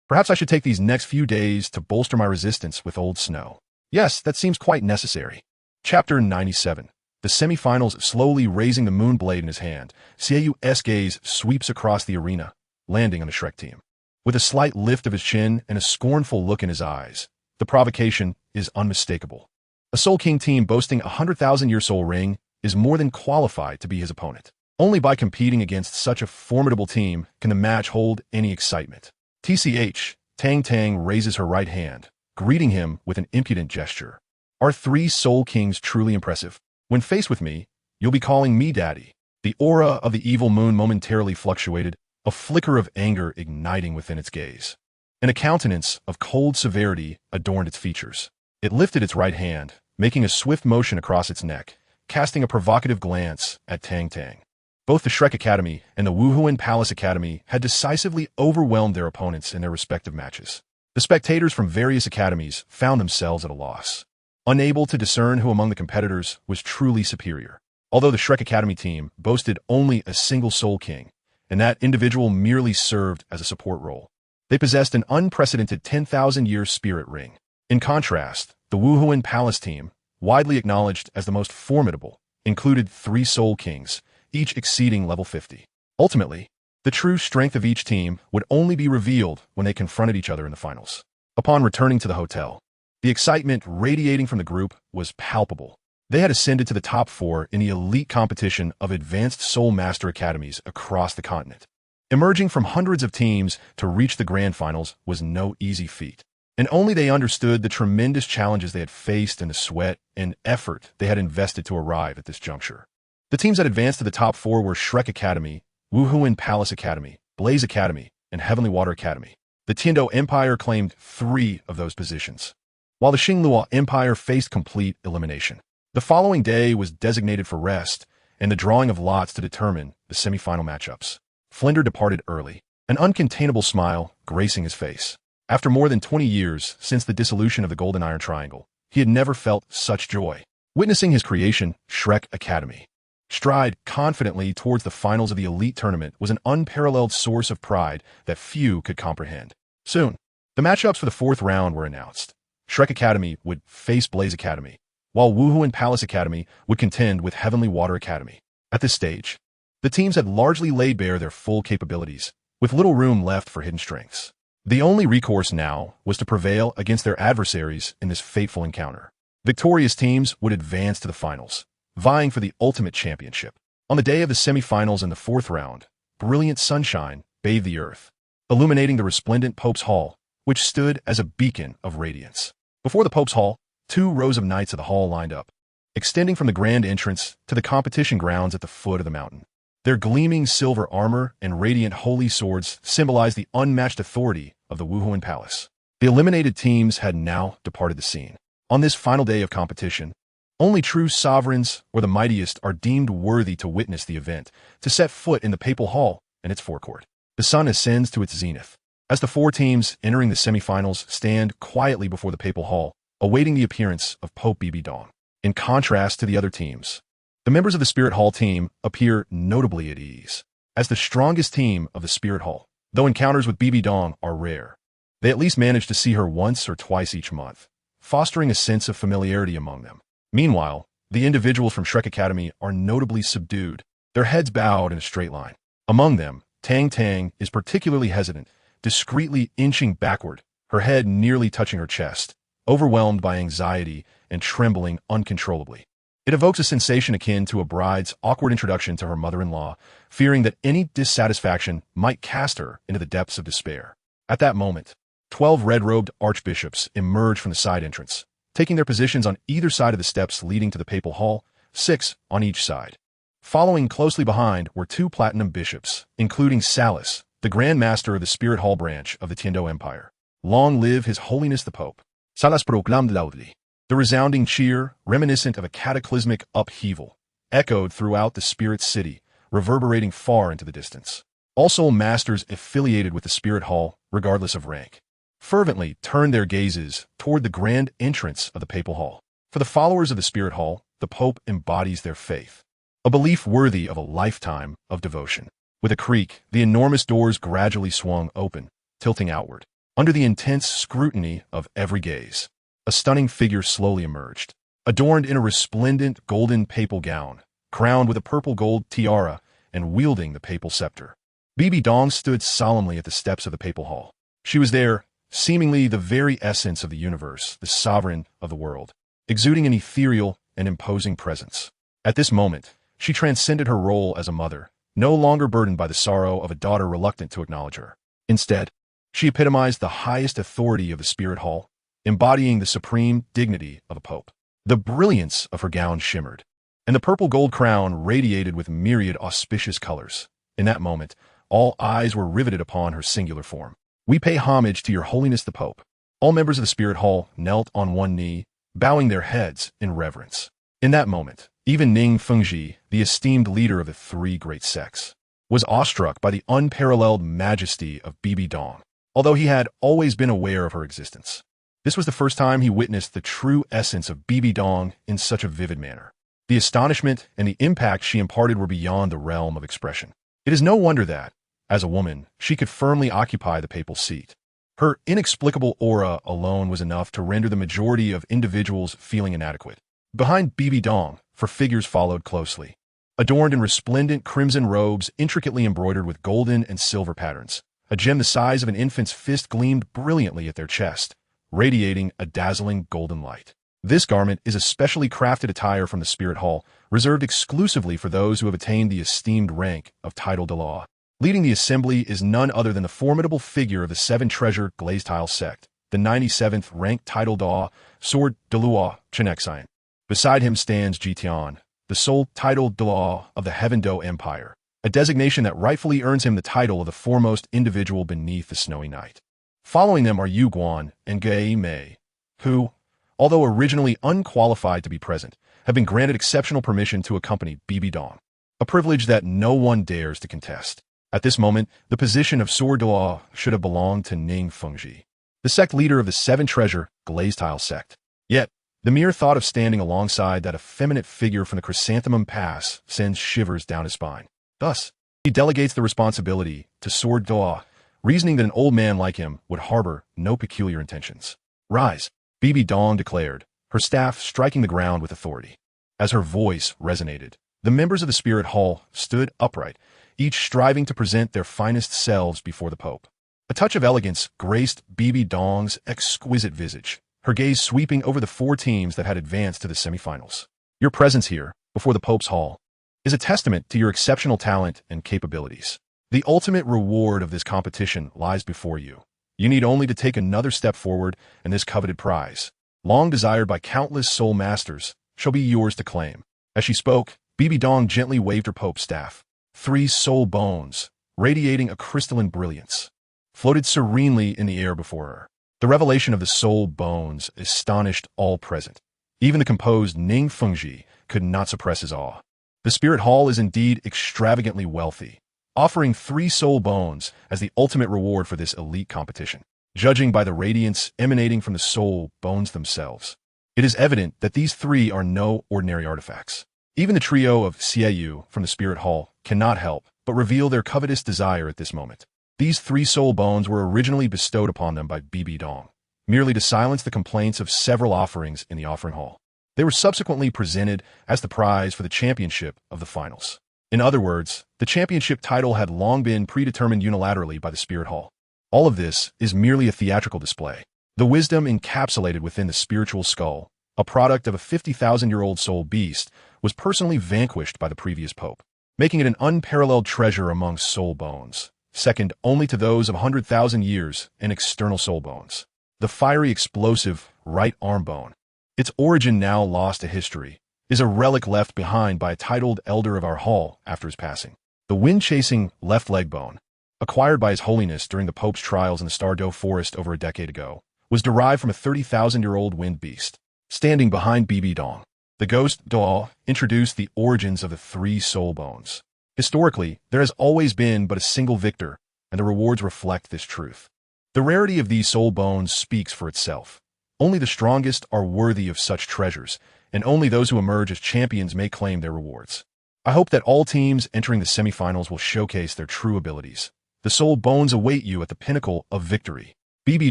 Perhaps I should take these next few days to bolster my resistance with old snow. Yes, that seems quite necessary. Chapter 97. The semifinals. Slowly raising the moon blade in his hand, Xiaoyu's gaze sweeps across the arena, landing on the Shrek team. With a slight lift of his chin and a scornful look in his eyes, the provocation is unmistakable. A Soul King team boasting a 100,000-year soul ring is more than qualified to be his opponent. Only by competing against such a formidable team can the match hold any excitement. TCH, Tang Tang raises her right hand, greeting him with an impudent gesture. Are 3 Soul Kings truly impressive? When faced with me, you'll be calling me daddy. The aura of the evil moon momentarily fluctuated, a flicker of anger igniting within its gaze. And a countenance of cold severity adorned its features. It lifted its right hand, making a swift motion across its neck, casting a provocative glance at Tang Tang. Both the Shrek Academy and the Wuhuan Palace Academy had decisively overwhelmed their opponents in their respective matches. The spectators from various academies found themselves at a loss, unable to discern who among the competitors was truly superior. Although the Shrek Academy team boasted only a single Soul King, and that individual merely served as a support role, they possessed an unprecedented 10,000-year spirit ring. In contrast, the Wuhuan Palace team, widely acknowledged as the most formidable, included 3 Soul Kings, each exceeding level 50. Ultimately, the true strength of each team would only be revealed when they confronted each other in the finals. Upon returning to the hotel, the excitement radiating from the group was palpable. They had ascended to the top 4 in the elite competition of advanced Soul Master Academies across the continent. Emerging from hundreds of teams to reach the grand finals was no easy feat, and only they understood the tremendous challenges they had faced and the sweat and effort they had invested to arrive at this juncture. The teams that advanced to the top 4 were Shrek Academy, Wuhuan Palace Academy, Blaze Academy, and Heavenly Water Academy. The Tiando Empire claimed 3 of those positions, while the Xingluo Empire faced complete elimination. The following day was designated for rest and the drawing of lots to determine the semi-final matchups. Flinder departed early, an uncontainable smile gracing his face. After more than 20 years since the dissolution of the Golden Iron Triangle, he had never felt such joy. Witnessing his creation, Shrek Academy, stride confidently towards the finals of the elite tournament was an unparalleled source of pride that few could comprehend. Soon, the matchups for the 4th round were announced. Shrek Academy would face Blaze Academy, while Wuhuan Palace Academy would contend with Heavenly Water Academy. At this stage, the teams had largely laid bare their full capabilities, with little room left for hidden strengths. The only recourse now was to prevail against their adversaries in this fateful encounter. Victorious teams would advance to the finals, vying for the ultimate championship. On the day of the semi-finals in the 4th round, brilliant sunshine bathed the earth, illuminating the resplendent Pope's Hall, which stood as a beacon of radiance. Before the Pope's Hall, 2 rows of knights of the hall lined up, extending from the grand entrance to the competition grounds at the foot of the mountain. Their gleaming silver armor and radiant holy swords symbolized the unmatched authority of the Wuhuan Palace. The eliminated teams had now departed the scene. On this final day of competition, only true sovereigns or the mightiest are deemed worthy to witness the event, to set foot in the Papal Hall and its forecourt. The sun ascends to its zenith, as the 4 teams entering the semifinals stand quietly before the Papal Hall, awaiting the appearance of Pope Bibi Dong. In contrast to the other teams, the members of the Spirit Hall team appear notably at ease. As the strongest team of the Spirit Hall, though encounters with Bibi Dong are rare, they at least manage to see her once or twice each month, fostering a sense of familiarity among them. Meanwhile, the individuals from Shrek Academy are notably subdued, their heads bowed in a straight line. Among them, Tang Tang is particularly hesitant, discreetly inching backward, her head nearly touching her chest, overwhelmed by anxiety and trembling uncontrollably. It evokes a sensation akin to a bride's awkward introduction to her mother-in-law, fearing that any dissatisfaction might cast her into the depths of despair. At that moment, 12 red-robed archbishops emerge from the side entrance, taking their positions on either side of the steps leading to the Papal Hall, 6 on each side. Following closely behind were 2 platinum bishops, including Salus, the Grand Master of the Spirit Hall branch of the Tiando Empire. Long live His Holiness the Pope. Salus proclaimed loudly. The resounding cheer, reminiscent of a cataclysmic upheaval, echoed throughout the Spirit City, reverberating far into the distance. All Soul Masters affiliated with the Spirit Hall, regardless of rank, fervently turned their gazes toward the grand entrance of the Papal Hall. For the followers of the Spirit Hall, the Pope embodies their faith, a belief worthy of a lifetime of devotion. With a creak, the enormous doors gradually swung open, tilting outward. Under the intense scrutiny of every gaze, a stunning figure slowly emerged, adorned in a resplendent golden papal gown, crowned with a purple-gold tiara and wielding the papal scepter. Bibi Dong stood solemnly at the steps of the Papal Hall. She was there, seemingly the very essence of the universe, the sovereign of the world, exuding an ethereal and imposing presence. At this moment, she transcended her role as a mother, no longer burdened by the sorrow of a daughter reluctant to acknowledge her. Instead, she epitomized the highest authority of the Spirit Hall, embodying the supreme dignity of a pope. The brilliance of her gown shimmered, and the purple gold crown radiated with myriad auspicious colors. In that moment, all eyes were riveted upon her singular form. We pay homage to Your Holiness the Pope. All members of the Spirit Hall knelt on one knee, bowing their heads in reverence. In that moment, Even Ning Fengji, the esteemed leader of the three great sects, was awestruck by the unparalleled majesty of Bibi Dong, although he had always been aware of her existence. This was the first time he witnessed the true essence of Bibi Dong in such a vivid manner. The astonishment and the impact she imparted were beyond the realm of expression. It is no wonder that, as a woman, she could firmly occupy the papal seat. Her inexplicable aura alone was enough to render the majority of individuals feeling inadequate. Behind Bibi Dong, four figures followed closely, adorned in resplendent crimson robes intricately embroidered with golden and silver patterns. A gem the size of an infant's fist gleamed brilliantly at their chest, radiating a dazzling golden light. This garment is a specially crafted attire from the Spirit Hall, reserved exclusively for those who have attained the esteemed rank of title Douluo. Leading the assembly is none other than the formidable figure of the seven-treasure Tang Sect, the 97th ranked title Douluo, sword Douluo Xuantian. Beside him stands Jitian, the sole title Douluo of the Heaven Do Empire, a designation that rightfully earns him the title of the foremost individual beneath the snowy night. Following them are Yu Guan and Gai Mei, who, although originally unqualified to be present, have been granted exceptional permission to accompany Bibi Dong, a privilege that no one dares to contest. At this moment, the position of sword Douluo should have belonged to Ning Fengji, the sect leader of the seven-treasure Tang Sect. Yet, the mere thought of standing alongside that effeminate figure from the Chrysanthemum Pass sends shivers down his spine. Thus, he delegates the responsibility to sword Douluo, reasoning that an old man like him would harbor no peculiar intentions. "Rise," Bibi Dong declared, her staff striking the ground with authority. As her voice resonated, the members of the Spirit Hall stood upright, each striving to present their finest selves before the Pope. A touch of elegance graced Bibi Dong's exquisite visage, her gaze sweeping over the four teams that had advanced to the semifinals. "Your presence here, before the Pope's Hall, is a testament to your exceptional talent and capabilities. The ultimate reward of this competition lies before you. You need only to take another step forward, and this coveted prize, long desired by countless soul masters, shall be yours to claim." As she spoke, Bibi Dong gently waved her Pope's staff. Three soul bones, radiating a crystalline brilliance, floated serenely in the air before her. The revelation of the soul bones astonished all present. Even the composed Ning Fengji could not suppress his awe. The Spirit Hall is indeed extravagantly wealthy, offering three soul bones as the ultimate reward for this elite competition. Judging by the radiance emanating from the soul bones themselves, it is evident that these three are no ordinary artifacts. Even the trio of Xiaoyu from the Spirit Hall cannot help but reveal their covetous desire at this moment. These three soul bones were originally bestowed upon them by Bibi Dong, merely to silence the complaints of several offerings in the offering hall. They were subsequently presented as the prize for the championship of the finals. In other words, the championship title had long been predetermined unilaterally by the Spirit Hall. All of this is merely a theatrical display. The wisdom encapsulated within the spiritual skull, a product of a 50,000-year-old soul beast, was personally vanquished by the previous pope, making it an unparalleled treasure among soul bones, second only to those of 100,000 years in external soul bones. The fiery explosive right arm bone, its origin now lost to history, is a relic left behind by a titled elder of our hall after his passing. The wind-chasing left leg bone, acquired by His Holiness during the Pope's trials in the Douluo forest over a decade ago, was derived from a 30,000-year-old wind beast. Standing behind Bibi Dong, the ghost Douluo introduced the origins of the three soul bones. Historically, there has always been but a single victor, and the rewards reflect this truth. The rarity of these soul bones speaks for itself. Only the strongest are worthy of such treasures, and only those who emerge as champions may claim their rewards. I hope that all teams entering the semifinals will showcase their true abilities. The soul bones await you at the pinnacle of victory. Bibi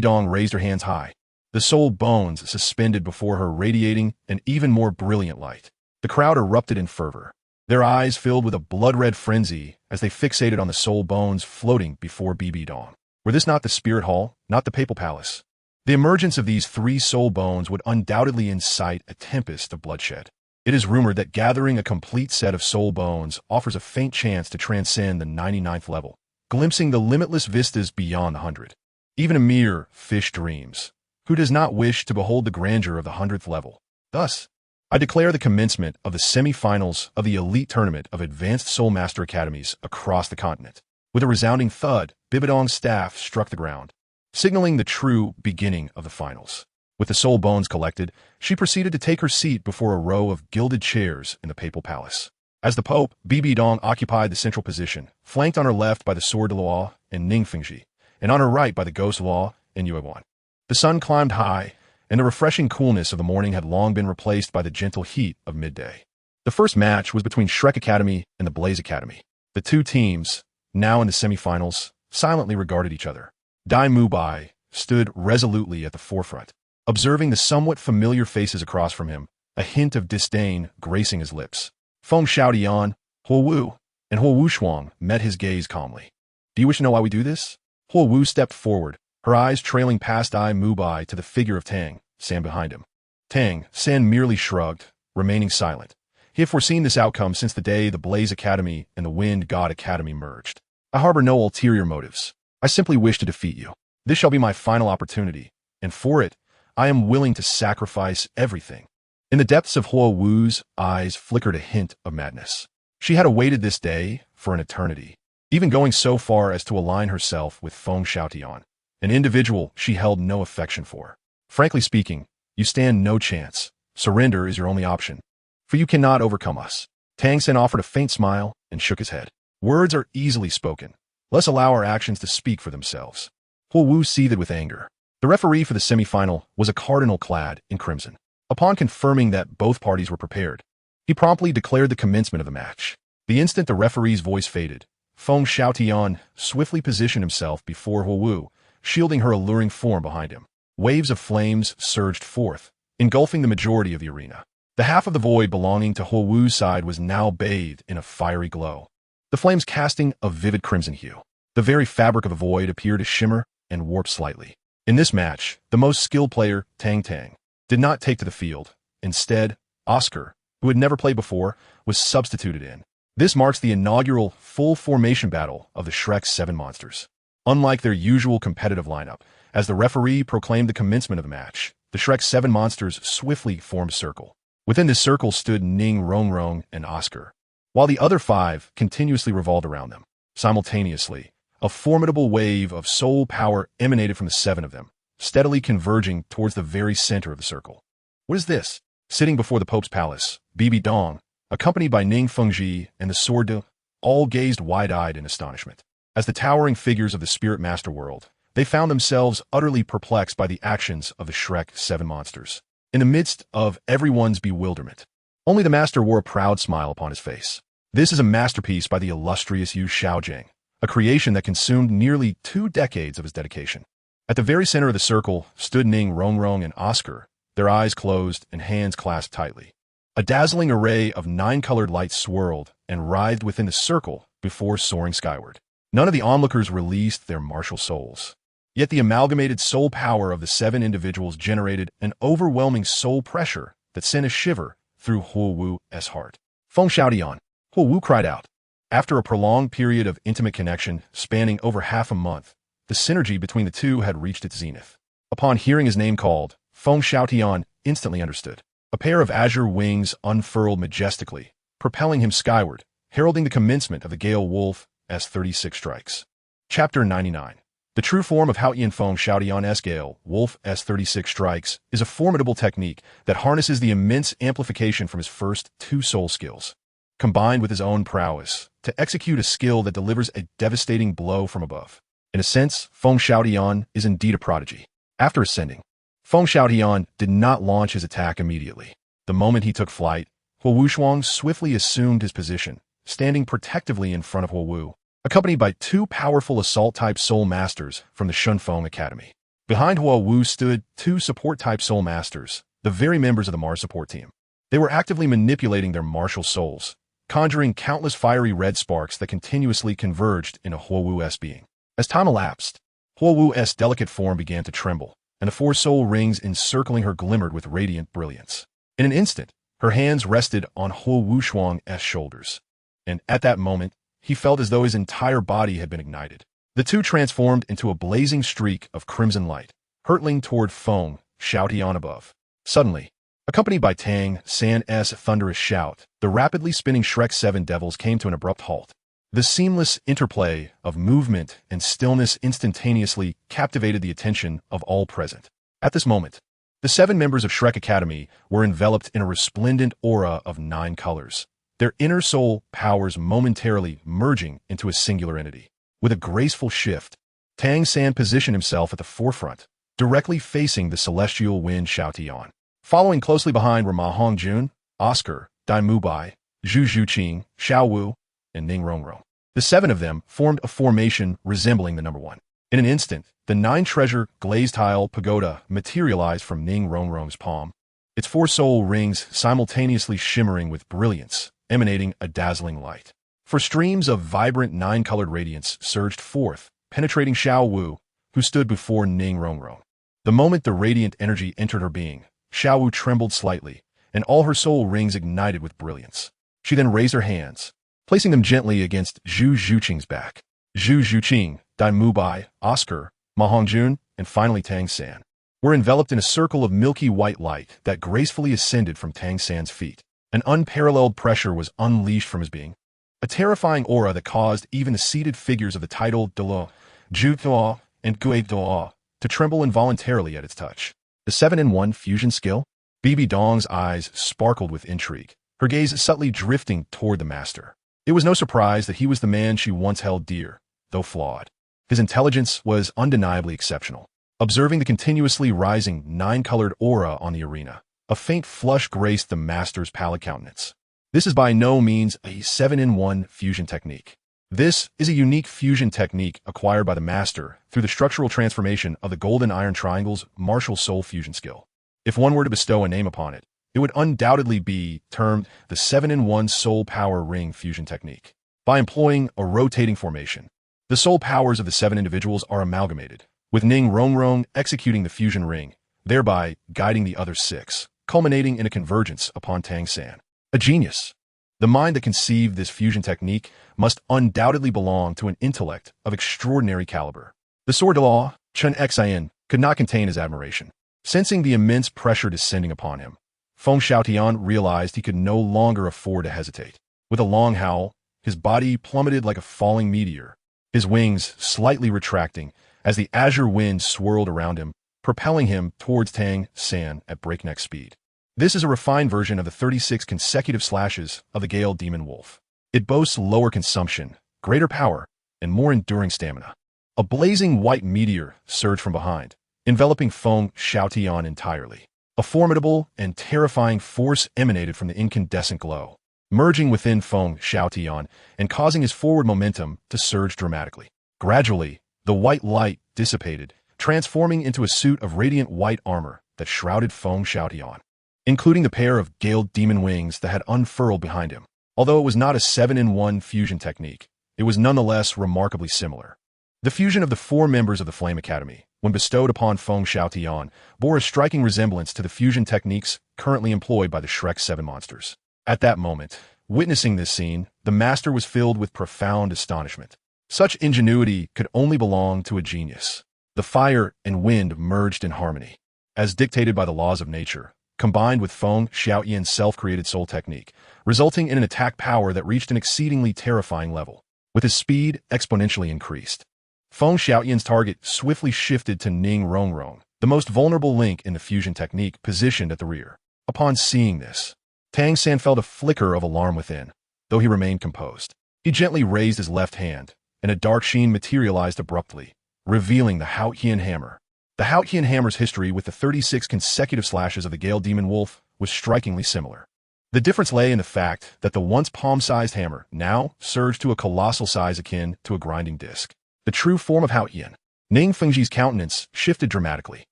Dong raised her hands high, the soul bones suspended before her radiating an even more brilliant light. The crowd erupted in fervor, their eyes filled with a blood-red frenzy as they fixated on the soul bones floating before Bibi Dong. Were this not the Spirit Hall, not the Papal Palace? The emergence of these three soul bones would undoubtedly incite a tempest of bloodshed. It is rumored that gathering a complete set of soul bones offers a faint chance to transcend the 99th level, glimpsing the limitless vistas beyond the 100. Even a mere fish dreams. Who does not wish to behold the grandeur of the 100th level? Thus, I declare the commencement of the semi-finals of the elite tournament of advanced Soul Master Academies across the continent. With a resounding thud, Bibi Dong's staff struck the ground, signaling the true beginning of the finals. With the soul bones collected, she proceeded to take her seat before a row of gilded chairs in the papal palace. As the Pope, Bibi Dong occupied the central position, flanked on her left by the sword Douluo and Ning Fengji, and on her right by the ghost Luo and Yuewan. The sun climbed high, and the refreshing coolness of the morning had long been replaced by the gentle heat of midday. The first match was between Shrek Academy and the Blaze Academy. The two teams, now in the semifinals, silently regarded each other. Dai Mubai stood resolutely at the forefront, observing the somewhat familiar faces across from him, a hint of disdain gracing his lips. Feng Xiaotian, Huo Wu, and Huo Wushuang met his gaze calmly. Do you wish to know why we do this? Huo Wu stepped forward, her eyes trailing past Dai Mubai to the figure of Tang San behind him. Tang San merely shrugged, remaining silent. He had foreseen this outcome since the day the Blaze Academy and the Wind God Academy merged. I harbor no ulterior motives. I simply wish to defeat you. This shall be my final opportunity, and for it, I am willing to sacrifice everything. In the depths of Huo Wu's eyes flickered a hint of madness. She had awaited this day for an eternity, even going so far as to align herself with Feng Xiaotian, an individual she held no affection for. Frankly speaking, you stand no chance. Surrender is your only option, for you cannot overcome us. Tang San offered a faint smile and shook his head. Words are easily spoken. Let's allow our actions to speak for themselves. Huo Wu seethed with anger. The referee for the semifinal was a cardinal clad in crimson. Upon confirming that both parties were prepared, he promptly declared the commencement of the match. The instant the referee's voice faded, Feng Xiaotian swiftly positioned himself before Huo Wu, shielding her alluring form behind him. Waves of flames surged forth, engulfing the majority of the arena. The half of the void belonging to Huo Wu's side was now bathed in a fiery glow, the flames casting a vivid crimson hue. The very fabric of the void appeared to shimmer and warp slightly. In this match, the most skilled player, Tang Tang, did not take to the field. Instead, Oscar, who had never played before, was substituted in. This marks the inaugural full formation battle of the Shrek 7 monsters. Unlike their usual competitive lineup, as the referee proclaimed the commencement of the match, the Shrek 7 monsters swiftly formed a circle. Within this circle stood Ning Rongrong and Oscar, while the other 5 continuously revolved around them. Simultaneously, a formidable wave of soul power emanated from the 7 of them, steadily converging towards the very center of the circle. What is this? Sitting before the Pope's palace, Bibi Dong, accompanied by Ning Fengji and the Sword De, all gazed wide-eyed in astonishment. As the towering figures of the Spirit Master world, they found themselves utterly perplexed by the actions of the Shrek 7 monsters. In the midst of everyone's bewilderment, only the Master wore a proud smile upon his face. This is a masterpiece by the illustrious Yu Shaojing, a creation that consumed nearly 2 decades of his dedication. At the very center of the circle stood Ning Rongrong and Oscar, their eyes closed and hands clasped tightly. A dazzling array of 9-colored lights swirled and writhed within the circle before soaring skyward. None of the onlookers released their martial souls. Yet the amalgamated soul power of the 7 individuals generated an overwhelming soul pressure that sent a shiver through Huo Wu's heart. Feng Xiaotian, Huo Wu cried out. After a prolonged period of intimate connection spanning over half a month, the synergy between the two had reached its zenith. Upon hearing his name called, Feng Xiaotian instantly understood. A pair of azure wings unfurled majestically, propelling him skyward, heralding the commencement of the Gale Wolf S36 strikes. Chapter 99. The true form of Haotian Feng Xiaotian's Gale Wolf S36 strikes is a formidable technique that harnesses the immense amplification from his first 2 soul skills, combined with his own prowess, to execute a skill that delivers a devastating blow from above. In a sense, Feng Xiaotian is indeed a prodigy. After ascending, Feng Xiaotian did not launch his attack immediately. The moment he took flight, Huo Wushuang swiftly assumed his position, standing protectively in front of Huo Wu, accompanied by 2 powerful assault-type soul masters from the Xuantian Academy. Behind Huo Wu stood 2 support-type soul masters, the very members of the Mars support team. They were actively manipulating their martial souls, conjuring countless fiery red sparks that continuously converged in a Huo Wu's being. As time elapsed, Huo Wu's delicate form began to tremble, and the 4 soul rings encircling her glimmered with radiant brilliance. In an instant, her hands rested on Huo Wushuang's shoulders, and at that moment, he felt as though his entire body had been ignited. The two transformed into a blazing streak of crimson light, hurtling toward Feng Xiaotian above. Suddenly, accompanied by Tang San's thunderous shout, the rapidly spinning Shrek 7 devils came to an abrupt halt. The seamless interplay of movement and stillness instantaneously captivated the attention of all present. At this moment, The 7 members of Shrek Academy were enveloped in a resplendent aura of 9 colors, their inner soul powers momentarily merging into a singular entity. With a graceful shift, Tang San positioned himself at the forefront, directly facing the celestial wind Xuantian. Following closely behind were Ma Hongjun, Oscar, Dai Mubai, Zhu Zhuqing, Xiao Wu, and Ning Rongrong. The 7 of them formed a formation resembling the number 1. In an instant, the 9-treasure glazed tile pagoda materialized from Ning Rongrong's palm, its 4 soul rings simultaneously shimmering with brilliance, emanating a dazzling light. For streams of vibrant 9-colored radiance surged forth, penetrating Xiao Wu, who stood before Ning Rongrong. The moment the radiant energy entered her being, Xiao Wu trembled slightly, and all her soul rings ignited with brilliance. She then raised her hands, placing them gently against Zhu Zhuqing's back. Zhu Zhuqing, Dai Mubai, Oscar, Ma Hongjun, and finally Tang San were enveloped in a circle of milky white light that gracefully ascended from Tang San's feet. An unparalleled pressure was unleashed from his being, a terrifying aura that caused even the seated figures of the title Douluo, Zhu Duo, and Gui Duo to tremble involuntarily at its touch. The 7-in-1 fusion skill? Bibi Dong's eyes sparkled with intrigue, her gaze subtly drifting toward the master. It was no surprise that he was the man she once held dear, though flawed. His intelligence was undeniably exceptional. Observing the continuously rising 9-colored aura on the arena, a faint flush graced the master's pallid countenance. This is by no means a 7-in-1 fusion technique. This is a unique fusion technique acquired by the master through the structural transformation of the Golden Iron Triangle's martial soul fusion skill. If one were to bestow a name upon it, it would undoubtedly be termed the 7-in-1 soul power ring fusion technique. By employing a rotating formation, the soul powers of the 7 individuals are amalgamated, with Ning Rongrong executing the fusion ring, thereby guiding the other 6, culminating in a convergence upon Tang San. A genius. The mind that conceived this fusion technique must undoubtedly belong to an intellect of extraordinary caliber. The sword law, Chen Xian, could not contain his admiration. Sensing the immense pressure descending upon him, Feng Xiaotian realized he could no longer afford to hesitate. With a long howl, his body plummeted like a falling meteor, his wings slightly retracting as the azure wind swirled around him, propelling him towards Tang San at breakneck speed. This is a refined version of the 36 consecutive slashes of the Gale Demon Wolf. It boasts lower consumption, greater power, and more enduring stamina. A blazing white meteor surged from behind, enveloping Feng Xiaotian entirely. A formidable and terrifying force emanated from the incandescent glow, merging within Feng Xiaotian and causing his forward momentum to surge dramatically. Gradually, the white light dissipated, transforming into a suit of radiant white armor that shrouded Feng Xiaotian, including the pair of Gale Demon wings that had unfurled behind him. Although it was not a 7-in-1 fusion technique, it was nonetheless remarkably similar. The fusion of the 4 members of the Flame Academy, when bestowed upon Feng Xiaotian, bore a striking resemblance to the fusion techniques currently employed by the Shrek 7 monsters. At that moment, witnessing this scene, the master was filled with profound astonishment. Such ingenuity could only belong to a genius. The fire and wind merged in harmony, as dictated by the laws of nature, combined with Feng Xiaotian's self-created soul technique, resulting in an attack power that reached an exceedingly terrifying level. With his speed exponentially increased, Feng Xiaotian's target swiftly shifted to Ning Rongrong, the most vulnerable link in the fusion technique positioned at the rear. Upon seeing this, Tang San felt a flicker of alarm within, though he remained composed. He gently raised his left hand, and a dark sheen materialized abruptly, revealing the Xuantian hammer. The Xuantian hammer's history with the 36 consecutive slashes of the Gale Demon Wolf was strikingly similar. The difference lay in the fact that the once palm-sized hammer now surged to a colossal size akin to a grinding disc. The true form of Xuantian. Ning Fengji's countenance shifted dramatically.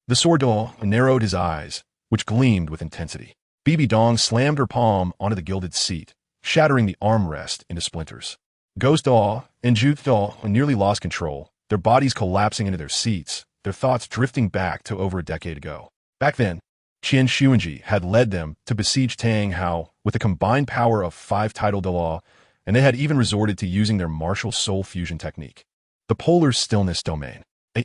The sword duo narrowed his eyes, which gleamed with intensity. Bibi Dong slammed her palm onto the gilded seat, shattering the armrest into splinters. Ghost Daw and Zhu Daw nearly lost control, their bodies collapsing into their seats, their thoughts drifting back to over a decade ago. Back then, Qian Xuanji had led them to besiege Tang Hao with the combined power of 5 title Douluo, and they had even resorted to using their martial soul fusion technique. The polar stillness domain.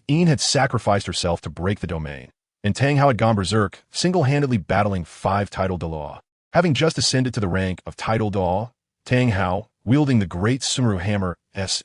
Ain had sacrificed herself to break the domain, and Tang Hao had gone berserk, single-handedly battling 5 title Douluo. Having just ascended to the rank of title Douluo, Tang Hao, wielding the great Sumru Hammer's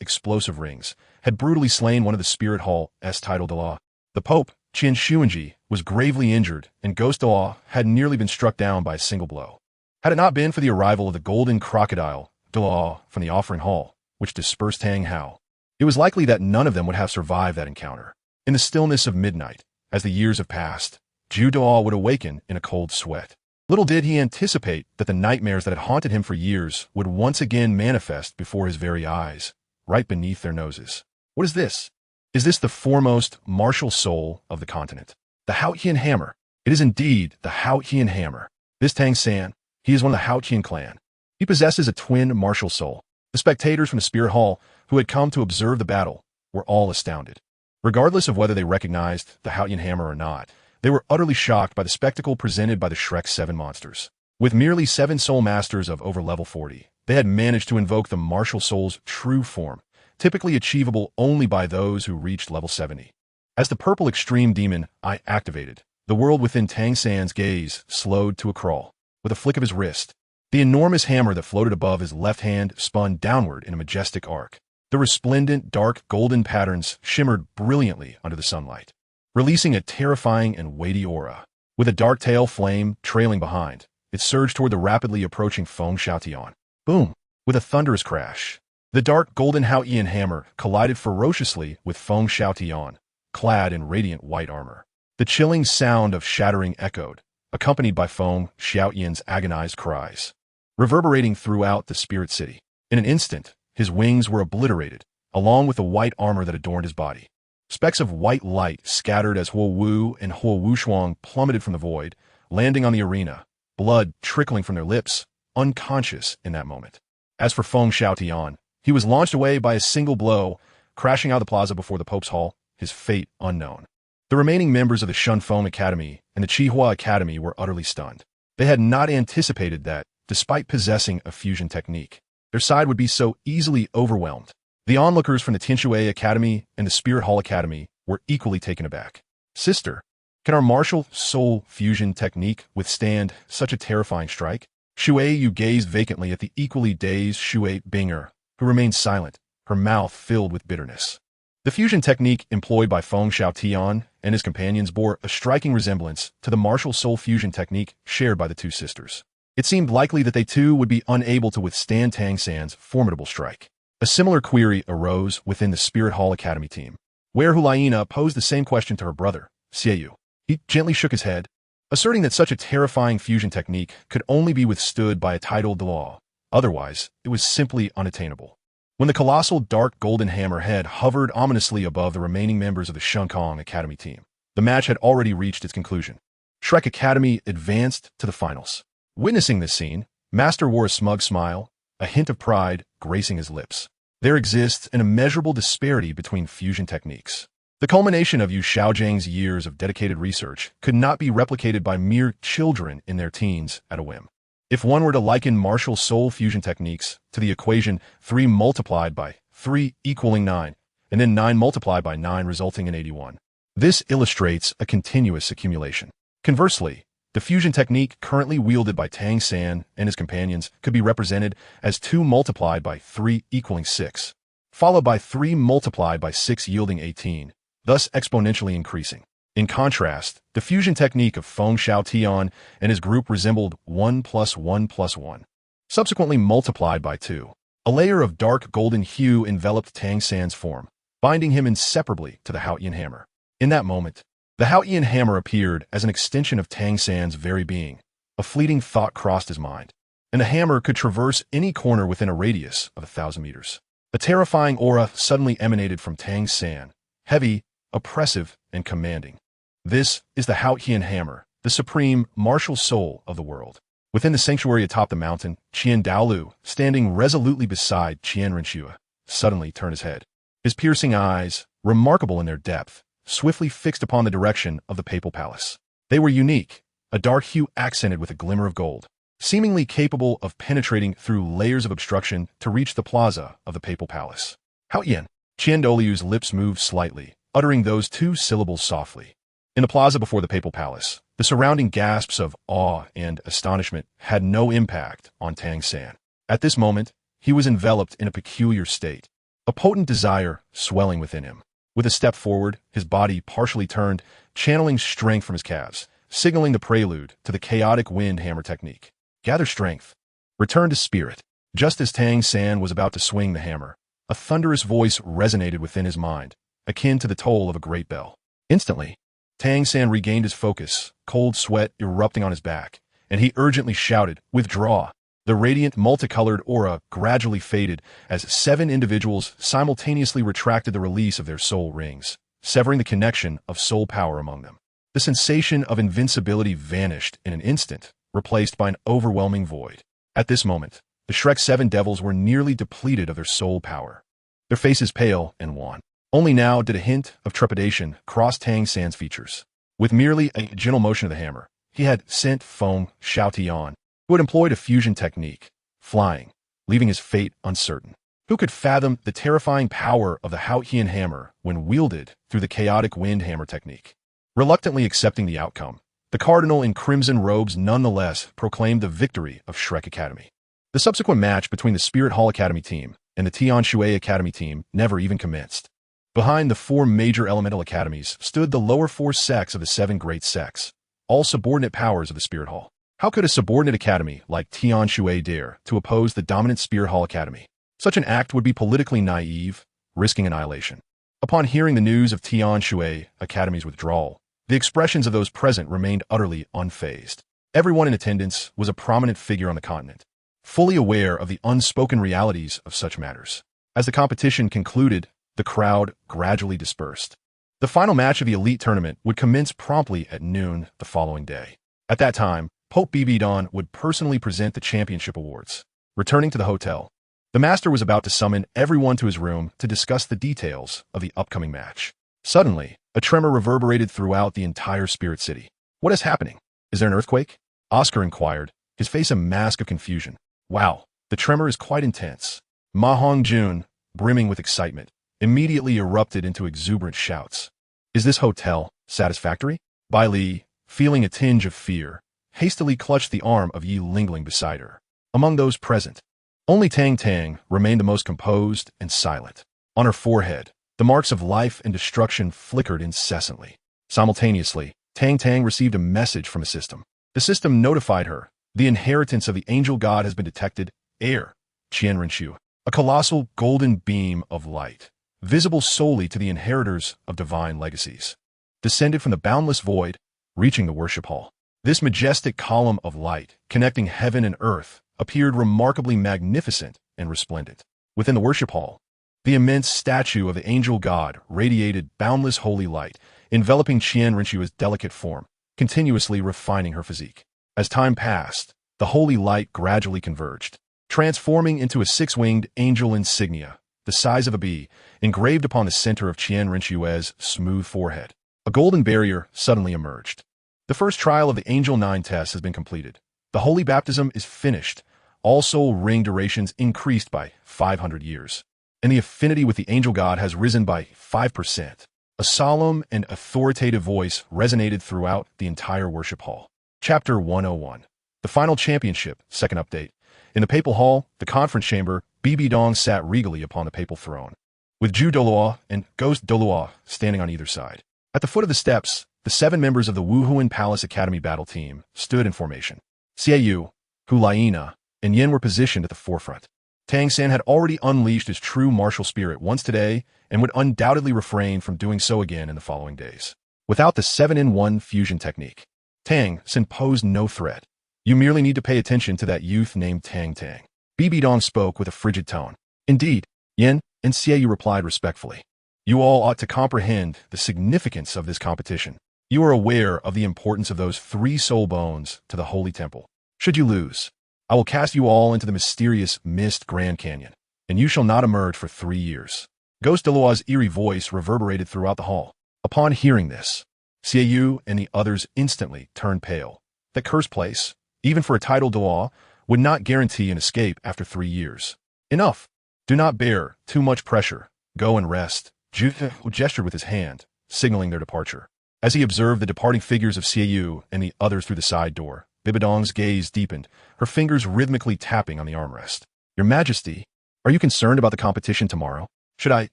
explosive rings, had brutally slain one of the Spirit Hall's title Douluo. The Pope, Qian Xuanji, was gravely injured, and Douluo had nearly been struck down by a single blow. Had it not been for the arrival of the golden crocodile, Douluo, from the offering hall, which dispersed Tang Hao, it was likely that none of them would have survived that encounter. In the stillness of midnight, as the years have passed, Douluo would awaken in a cold sweat. Little did he anticipate that the nightmares that had haunted him for years would once again manifest before his very eyes, right beneath their noses. What is this? Is this the foremost martial soul of the continent? The Xuantian Hammer. It is indeed the Xuantian Hammer. This Tang San, he is one of the Xuantian clan. He possesses a twin martial soul. The spectators from the Spirit Hall, who had come to observe the battle, were all astounded. Regardless of whether they recognized the Xuantian Hammer or not, they were utterly shocked by the spectacle presented by the Shrek 7 monsters. With merely 7 soul masters of over level 40, they had managed to invoke the martial soul's true form, typically achievable only by those who reached level 70. As the purple extreme demon eye activated, the world within Tang San's gaze slowed to a crawl. With a flick of his wrist, the enormous hammer that floated above his left hand spun downward in a majestic arc. The resplendent, dark, golden patterns shimmered brilliantly under the sunlight, releasing a terrifying and weighty aura. With a dark tail flame trailing behind, it surged toward the rapidly approaching Feng Xiaotian. Boom! With a thunderous crash, the dark golden Xuantian hammer collided ferociously with Feng Xiaotian, clad in radiant white armor. The chilling sound of shattering echoed, accompanied by Feng Xiaotian's agonized cries, reverberating throughout the spirit city. In an instant, his wings were obliterated, along with the white armor that adorned his body. Specks of white light scattered as Huo Wu and Huo Wushuang plummeted from the void, landing on the arena, blood trickling from their lips, unconscious in that moment. As for Feng Xiaotian, he was launched away by a single blow, crashing out of the plaza before the Pope's Hall, his fate unknown. The remaining members of the Shunfeng Academy and the Qihua Academy were utterly stunned. They had not anticipated that, despite possessing a fusion technique, their side would be so easily overwhelmed. The onlookers from the Tianxue Academy and the Spirit Hall Academy were equally taken aback. Sister, can our martial soul fusion technique withstand such a terrifying strike? Shui Yu gazed vacantly at the equally dazed Shui Binger, who remained silent, her mouth filled with bitterness. The fusion technique employed by Feng Xiaotian and his companions bore a striking resemblance to the martial soul fusion technique shared by the two sisters. It seemed likely that they too would be unable to withstand Tang San's formidable strike. A similar query arose within the Spirit Hall Academy team, where Hulaina posed the same question to her brother, Xieyu. He gently shook his head, asserting that such a terrifying fusion technique could only be withstood by a titled Douluo. Otherwise, it was simply unattainable. When the colossal dark golden hammer head hovered ominously above the remaining members of the Xuantian Academy team, the match had already reached its conclusion. Shrek Academy advanced to the finals. Witnessing this scene, Master wore a smug smile, a hint of pride gracing his lips. There exists an immeasurable disparity between fusion techniques. The culmination of Yu Xiaozhang's years of dedicated research could not be replicated by mere children in their teens at a whim. If one were to liken martial soul fusion techniques to the equation 3 multiplied by 3 equaling 9, and then 9 multiplied by 9 resulting in 81, this illustrates a continuous accumulation. Conversely, the fusion technique currently wielded by Tang San and his companions could be represented as 2 multiplied by 3 equaling 6, followed by 3 multiplied by 6 yielding 18, thus exponentially increasing. In contrast, the fusion technique of Feng Xiaotian and his group resembled 1 plus 1 plus 1, subsequently multiplied by 2. A layer of dark golden hue enveloped Tang San's form, binding him inseparably to the Xuantian hammer. In that moment, the Xuantian hammer appeared as an extension of Tang San's very being. A fleeting thought crossed his mind, and the hammer could traverse any corner within a radius of 1,000 meters. A terrifying aura suddenly emanated from Tang San, heavy, oppressive, and commanding. This is the Xuantian hammer, the supreme martial soul of the world. Within the sanctuary atop the mountain, Qian Douluo, standing resolutely beside Qian Renshua, suddenly turned his head. His piercing eyes, remarkable in their depth, swiftly fixed upon the direction of the papal palace. They were unique, a dark hue accented with a glimmer of gold, seemingly capable of penetrating through layers of obstruction to reach the plaza of the papal palace. Xuantian. Qian Douluo's lips moved slightly, uttering those 2 syllables softly. In the plaza before the papal palace, the surrounding gasps of awe and astonishment had no impact on Tang San. At this moment, he was enveloped in a peculiar state, a potent desire swelling within him. With a step forward, his body partially turned, channeling strength from his calves, signaling the prelude to the chaotic wind hammer technique. Gather strength. Return to spirit. Just as Tang San was about to swing the hammer, a thunderous voice resonated within his mind, akin to the toll of a great bell. Instantly, Tang San regained his focus, cold sweat erupting on his back, and he urgently shouted, "Withdraw!" The radiant, multicolored aura gradually faded as 7 individuals simultaneously retracted the release of their soul rings, severing the connection of soul power among them. The sensation of invincibility vanished in an instant, replaced by an overwhelming void. At this moment, the Shrek 7 devils were nearly depleted of their soul power, their faces pale and wan. Only now did a hint of trepidation cross Tang San's features. With merely a gentle motion of the hammer, he had sent Feng Xuantian, who had employed a fusion technique, flying, leaving his fate uncertain. Who could fathom the terrifying power of the Xuantian hammer when wielded through the chaotic wind hammer technique? Reluctantly accepting the outcome, the cardinal in crimson robes nonetheless proclaimed the victory of Shrek Academy. The subsequent match between the Spirit Hall Academy team and the Tian Shui Academy team never even commenced. Behind the 4 major elemental academies stood the lower 4 sects of the 7 great sects, all subordinate powers of the Spirit Hall. How could a subordinate academy like Tian Shui dare to oppose the dominant Spirit Hall Academy? Such an act would be politically naive, risking annihilation. Upon hearing the news of Tian Shui Academy's withdrawal, the expressions of those present remained utterly unfazed. Everyone in attendance was a prominent figure on the continent, fully aware of the unspoken realities of such matters. As the competition concluded, the crowd gradually dispersed. The final match of the elite tournament would commence promptly at noon the following day. At that time, Pope Bibidon would personally present the championship awards. Returning to the hotel, the master was about to summon everyone to his room to discuss the details of the upcoming match. Suddenly, a tremor reverberated throughout the entire Spirit City. "What is happening? Is there an earthquake?" Oscar inquired, his face a mask of confusion. "Wow, the tremor is quite intense." Ma Hongjun, brimming with excitement, immediately erupted into exuberant shouts. "Is this hotel satisfactory?" Bai Li, feeling a tinge of fear, hastily clutched the arm of Yi Lingling beside her. Among those present, only Tang Tang remained the most composed and silent. On her forehead, the marks of life and destruction flickered incessantly. Simultaneously, Tang Tang received a message from the system. The system notified her, "The inheritance of the angel god has been detected. Air, Qianrenshu, a colossal golden beam of light, visible solely to the inheritors of divine legacies, descended from the boundless void, reaching the worship hall." This majestic column of light, connecting heaven and earth, appeared remarkably magnificent and resplendent. Within the worship hall, the immense statue of the angel god radiated boundless holy light, enveloping Qianrenshu's delicate form, continuously refining her physique. As time passed, the holy light gradually converged, transforming into a 6-winged angel insignia, the size of a bee, engraved upon the center of Qianrenshu's smooth forehead. A golden barrier suddenly emerged. The first trial of the Angel 9 test has been completed. The holy baptism is finished. All soul ring durations increased by 500 years. And the affinity with the angel god has risen by 5%. A solemn and authoritative voice resonated throughout the entire worship hall. Chapter 101. The Final Championship, second update. In the papal hall, the conference chamber, Bibidong sat regally upon the papal throne, with Ju Douluo and Ghost Douluo standing on either side. At the foot of the steps, the 7 members of the Wuhuan Palace Academy battle team stood in formation. Xiaoyu, Hu Laina, and Yin were positioned at the forefront. Tang San had already unleashed his true martial spirit once today and would undoubtedly refrain from doing so again in the following days. Without the 7-in-1 fusion technique, Tang San posed no threat. "You merely need to pay attention to that youth named Tang Tang." Bibidong spoke with a frigid tone. "Indeed," Yin and Xiaoyu replied respectfully. "You all ought to comprehend the significance of this competition. You are aware of the importance of those 3 soul bones to the Holy Temple. Should you lose, I will cast you all into the mysterious Mist Grand Canyon, and you shall not emerge for 3 years." Ghost Douluo's eerie voice reverberated throughout the hall. Upon hearing this, Xiaoyu and the others instantly turned pale. That cursed place, even for a title Douluo, would not guarantee an escape after 3 years. "Enough. Do not bear too much pressure. Go and rest." Ju gestured with his hand, signaling their departure. As he observed the departing figures of Xiaoyu and the others through the side door, Bibidong's gaze deepened, her fingers rhythmically tapping on the armrest. "Your Majesty, are you concerned about the competition tomorrow? Should I,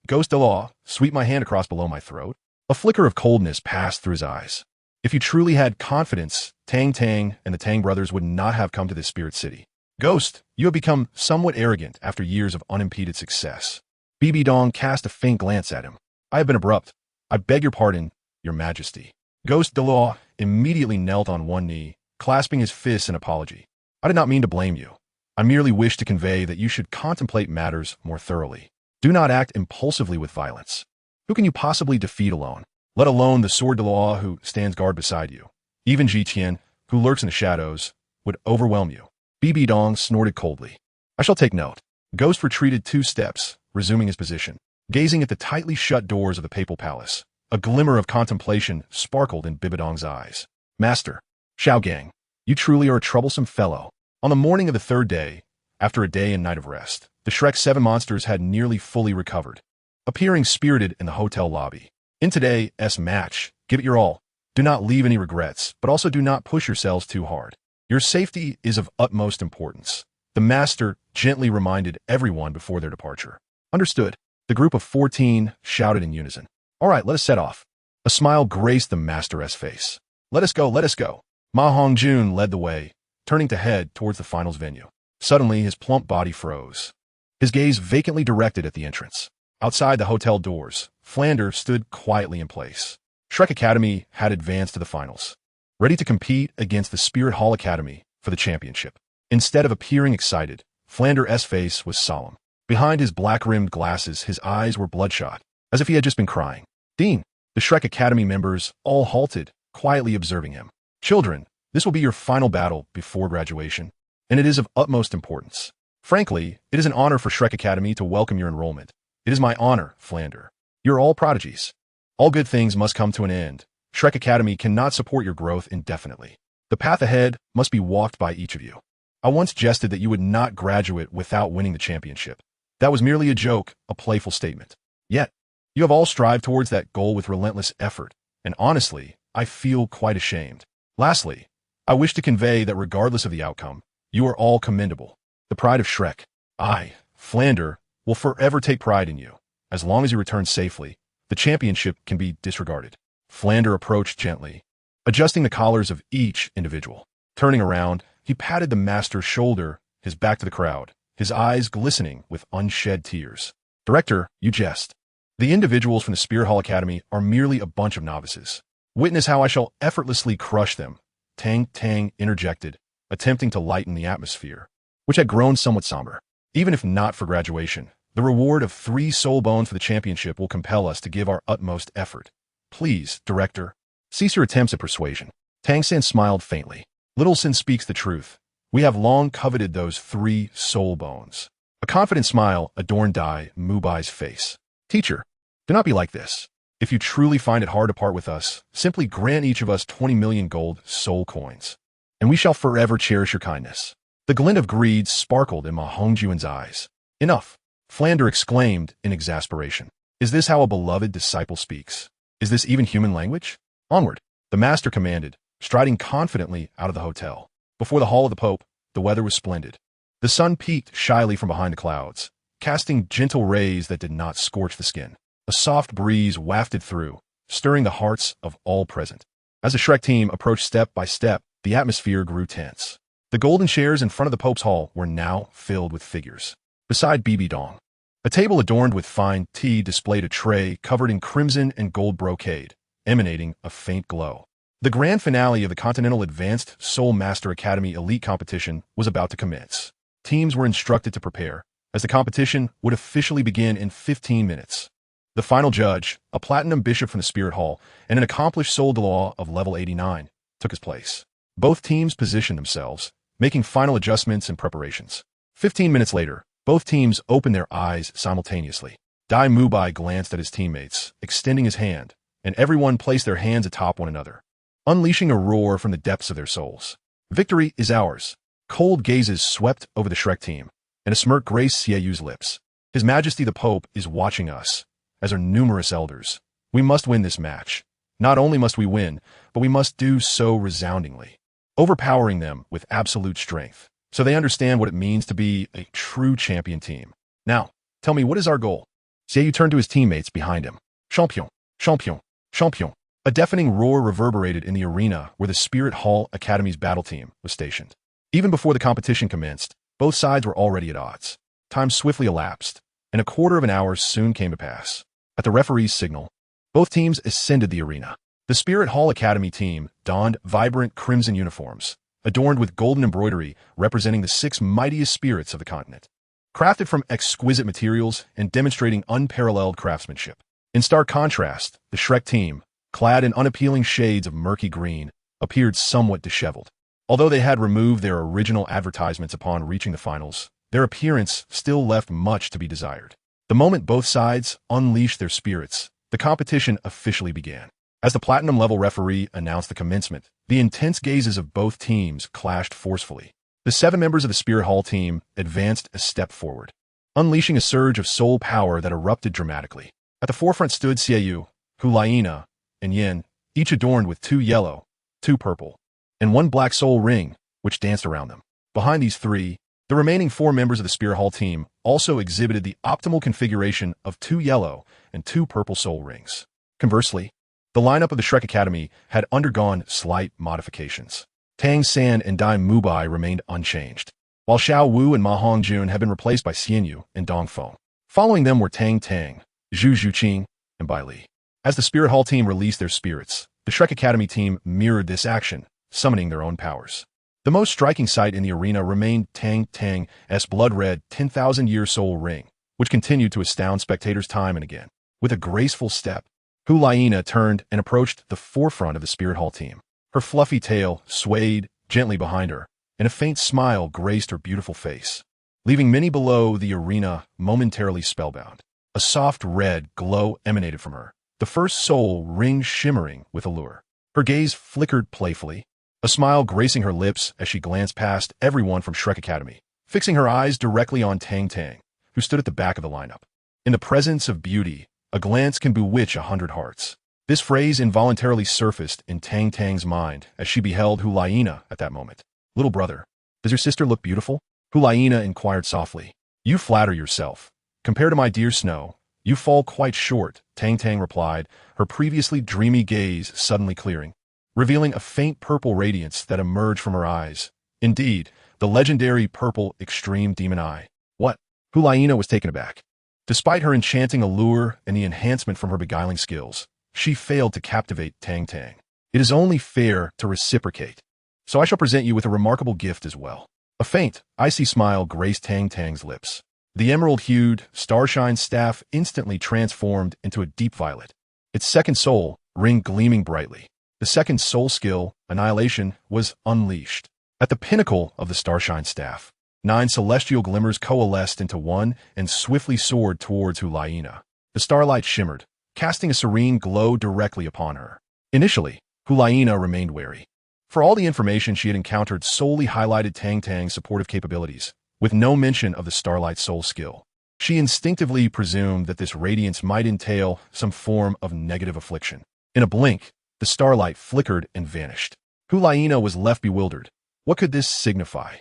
Ghost Douluo, sweep my hand across below my throat?" A flicker of coldness passed through his eyes. If you truly had confidence, Tang Tang and the Tang brothers would not have come to this spirit city. Ghost, you have become somewhat arrogant after years of unimpeded success. BB Dong cast a faint glance at him. I have been abrupt. I beg your pardon, your majesty. Ghost Douluo immediately knelt on one knee, clasping his fists in apology. I did not mean to blame you. I merely wish to convey that you should contemplate matters more thoroughly. Do not act impulsively with violence. Who can you possibly defeat alone? Let alone the sword Douluo who stands guard beside you. Even Ji Qian, who lurks in the shadows, would overwhelm you. BB Dong snorted coldly. I shall take note. Ghost retreated 2 steps, resuming his position, gazing at the tightly shut doors of the papal palace. A glimmer of contemplation sparkled in BB Dong's eyes. Master, Xiaogang, you truly are a troublesome fellow. On the morning of the 3rd day, after a day and night of rest, the Shrek 7 monsters had nearly fully recovered, appearing spirited in the hotel lobby. In today's match, give it your all. Do not leave any regrets, but also do not push yourselves too hard. Your safety is of utmost importance. The master gently reminded everyone before their departure. Understood. The group of 14 shouted in unison. All right, let us set off. A smile graced the master's face. Let us go, let us go. Ma Hongjun led the way, turning to head towards the finals venue. Suddenly, his plump body froze. His gaze vacantly directed at the entrance. Outside the hotel doors, Flander stood quietly in place. Shrek Academy had advanced to the finals, ready to compete against the Spirit Hall Academy for the championship. Instead of appearing excited, Flander's face was solemn. Behind his black-rimmed glasses, his eyes were bloodshot, as if he had just been crying. Dean, the Shrek Academy members all halted, quietly observing him. Children, this will be your final battle before graduation, and it is of utmost importance. Frankly, it is an honor for Shrek Academy to welcome your enrollment. It is my honor, Flander. You're all prodigies. All good things must come to an end. Shrek Academy cannot support your growth indefinitely. The path ahead must be walked by each of you. I once jested that you would not graduate without winning the championship. That was merely a joke, a playful statement. Yet, you have all strived towards that goal with relentless effort, and honestly, I feel quite ashamed. Lastly, I wish to convey that regardless of the outcome, you are all commendable. The pride of Shrek. I, Flander, will forever take pride in you. As long as you return safely, the championship can be disregarded. Flander approached gently, adjusting the collars of each individual. Turning around, he patted the master's shoulder, his back to the crowd, his eyes glistening with unshed tears. Director, you jest. The individuals from the Spirit Hall Academy are merely a bunch of novices. Witness how I shall effortlessly crush them. Tang Tang interjected, attempting to lighten the atmosphere, which had grown somewhat somber. Even if not for graduation, the reward of 3 soul bones for the championship will compel us to give our utmost effort. Please, Director, cease your attempts at persuasion. Tang San smiled faintly. Little Sin speaks the truth. We have long coveted those 3 soul bones. A confident smile adorned Dai Mubai's face. Teacher, do not be like this. If you truly find it hard to part with us, simply grant each of us 20 million gold soul coins, and we shall forever cherish your kindness. The glint of greed sparkled in Ma Hongjuan's eyes. Enough, Flander exclaimed in exasperation. Is this how a beloved disciple speaks? Is this even human language? Onward, the master commanded, striding confidently out of the hotel. Before the Hall of the Pope, the weather was splendid. The sun peeked shyly from behind the clouds, casting gentle rays that did not scorch the skin. A soft breeze wafted through, stirring the hearts of all present. As the Shrek team approached step by step, the atmosphere grew tense. The golden chairs in front of the Pope's hall were now filled with figures. Beside BB Dong, a table adorned with fine tea displayed a tray covered in crimson and gold brocade, emanating a faint glow. The grand finale of the Continental Advanced Soul Master Academy Elite Competition was about to commence. Teams were instructed to prepare, as the competition would officially begin in 15 minutes. The final judge, a platinum bishop from the Spirit Hall, and an accomplished soul Douluo of level 89, took his place. Both teams positioned themselves, making final adjustments and preparations. 15 minutes later, both teams opened their eyes simultaneously. Dai Mubai glanced at his teammates, extending his hand, and everyone placed their hands atop one another, unleashing a roar from the depths of their souls. Victory is ours. Cold gazes swept over the Shrek team, and a smirk graced Xieyu's lips. His Majesty the Pope is watching us, as are numerous elders. We must win this match. Not only must we win, but we must do so resoundingly, overpowering them with absolute strength, so they understand what it means to be a true champion team. Now, tell me, what is our goal? Xieyu turned to his teammates behind him. Champion, champion. Champion. A deafening roar reverberated in the arena where the Spirit Hall Academy's battle team was stationed. Even before the competition commenced, both sides were already at odds. Time swiftly elapsed, and a quarter of an hour soon came to pass. At the referee's signal, both teams ascended the arena. The Spirit Hall Academy team donned vibrant crimson uniforms, adorned with golden embroidery representing the 6 mightiest spirits of the continent. Crafted from exquisite materials and demonstrating unparalleled craftsmanship. In stark contrast, the Shrek team, clad in unappealing shades of murky green, appeared somewhat disheveled. Although they had removed their original advertisements upon reaching the finals, their appearance still left much to be desired. The moment both sides unleashed their spirits, the competition officially began. As the platinum-level referee announced the commencement, the intense gazes of both teams clashed forcefully. The 7 members of the Spirit Hall team advanced a step forward, unleashing a surge of soul power that erupted dramatically. At the forefront stood Xiaoyu, Hulaina, and Yin, each adorned with 2 yellow, 2 purple, and 1 black soul ring, which danced around them. Behind these 3, the remaining 4 members of the Spirit Hall team also exhibited the optimal configuration of 2 yellow and 2 purple soul rings. Conversely, the lineup of the Shrek Academy had undergone slight modifications. Tang San and Dai Mubai remained unchanged, while Xiao Wu and Ma Hongjun had been replaced by Xianyu and Dong Feng. Following them were Tang Tang, Zhu Zhuqing, and Bai Li. As the Spirit Hall team released their spirits, the Shrek Academy team mirrored this action, summoning their own powers. The most striking sight in the arena remained Tang Tang's blood-red 10,000-year soul ring, which continued to astound spectators time and again. With a graceful step, Hulaina turned and approached the forefront of the Spirit Hall team. Her fluffy tail swayed gently behind her, and a faint smile graced her beautiful face, leaving many below the arena momentarily spellbound. A soft red glow emanated from her, the first soul ring shimmering with allure. Her gaze flickered playfully, a smile gracing her lips as she glanced past everyone from Shrek Academy, fixing her eyes directly on Tang Tang, who stood at the back of the lineup. In the presence of beauty, a glance can bewitch 100 hearts. This phrase involuntarily surfaced in Tang Tang's mind as she beheld Hulaina at that moment. Little brother, does your sister look beautiful? Hulaina inquired softly. You flatter yourself. Compared to my dear Snow, you fall quite short, Tang Tang replied, her previously dreamy gaze suddenly clearing, revealing a faint purple radiance that emerged from her eyes. Indeed, the legendary purple extreme demon eye. What? Hulaina was taken aback. Despite her enchanting allure and the enhancement from her beguiling skills, she failed to captivate Tang Tang. It is only fair to reciprocate. So I shall present you with a remarkable gift as well. A faint, icy smile graced Tang Tang's lips. The emerald-hued, starshine staff instantly transformed into a deep violet, its second soul ring gleaming brightly. The second soul skill, Annihilation, was unleashed. At the pinnacle of the starshine staff, 9 celestial glimmers coalesced into one and swiftly soared towards Hulaina. The starlight shimmered, casting a serene glow directly upon her. Initially, Hulaina remained wary, for all the information she had encountered solely highlighted Tang Tang's supportive capabilities, with no mention of the Starlight Soul skill. She instinctively presumed that this radiance might entail some form of negative affliction. In a blink, the starlight flickered and vanished. Hulaina was left bewildered. What could this signify?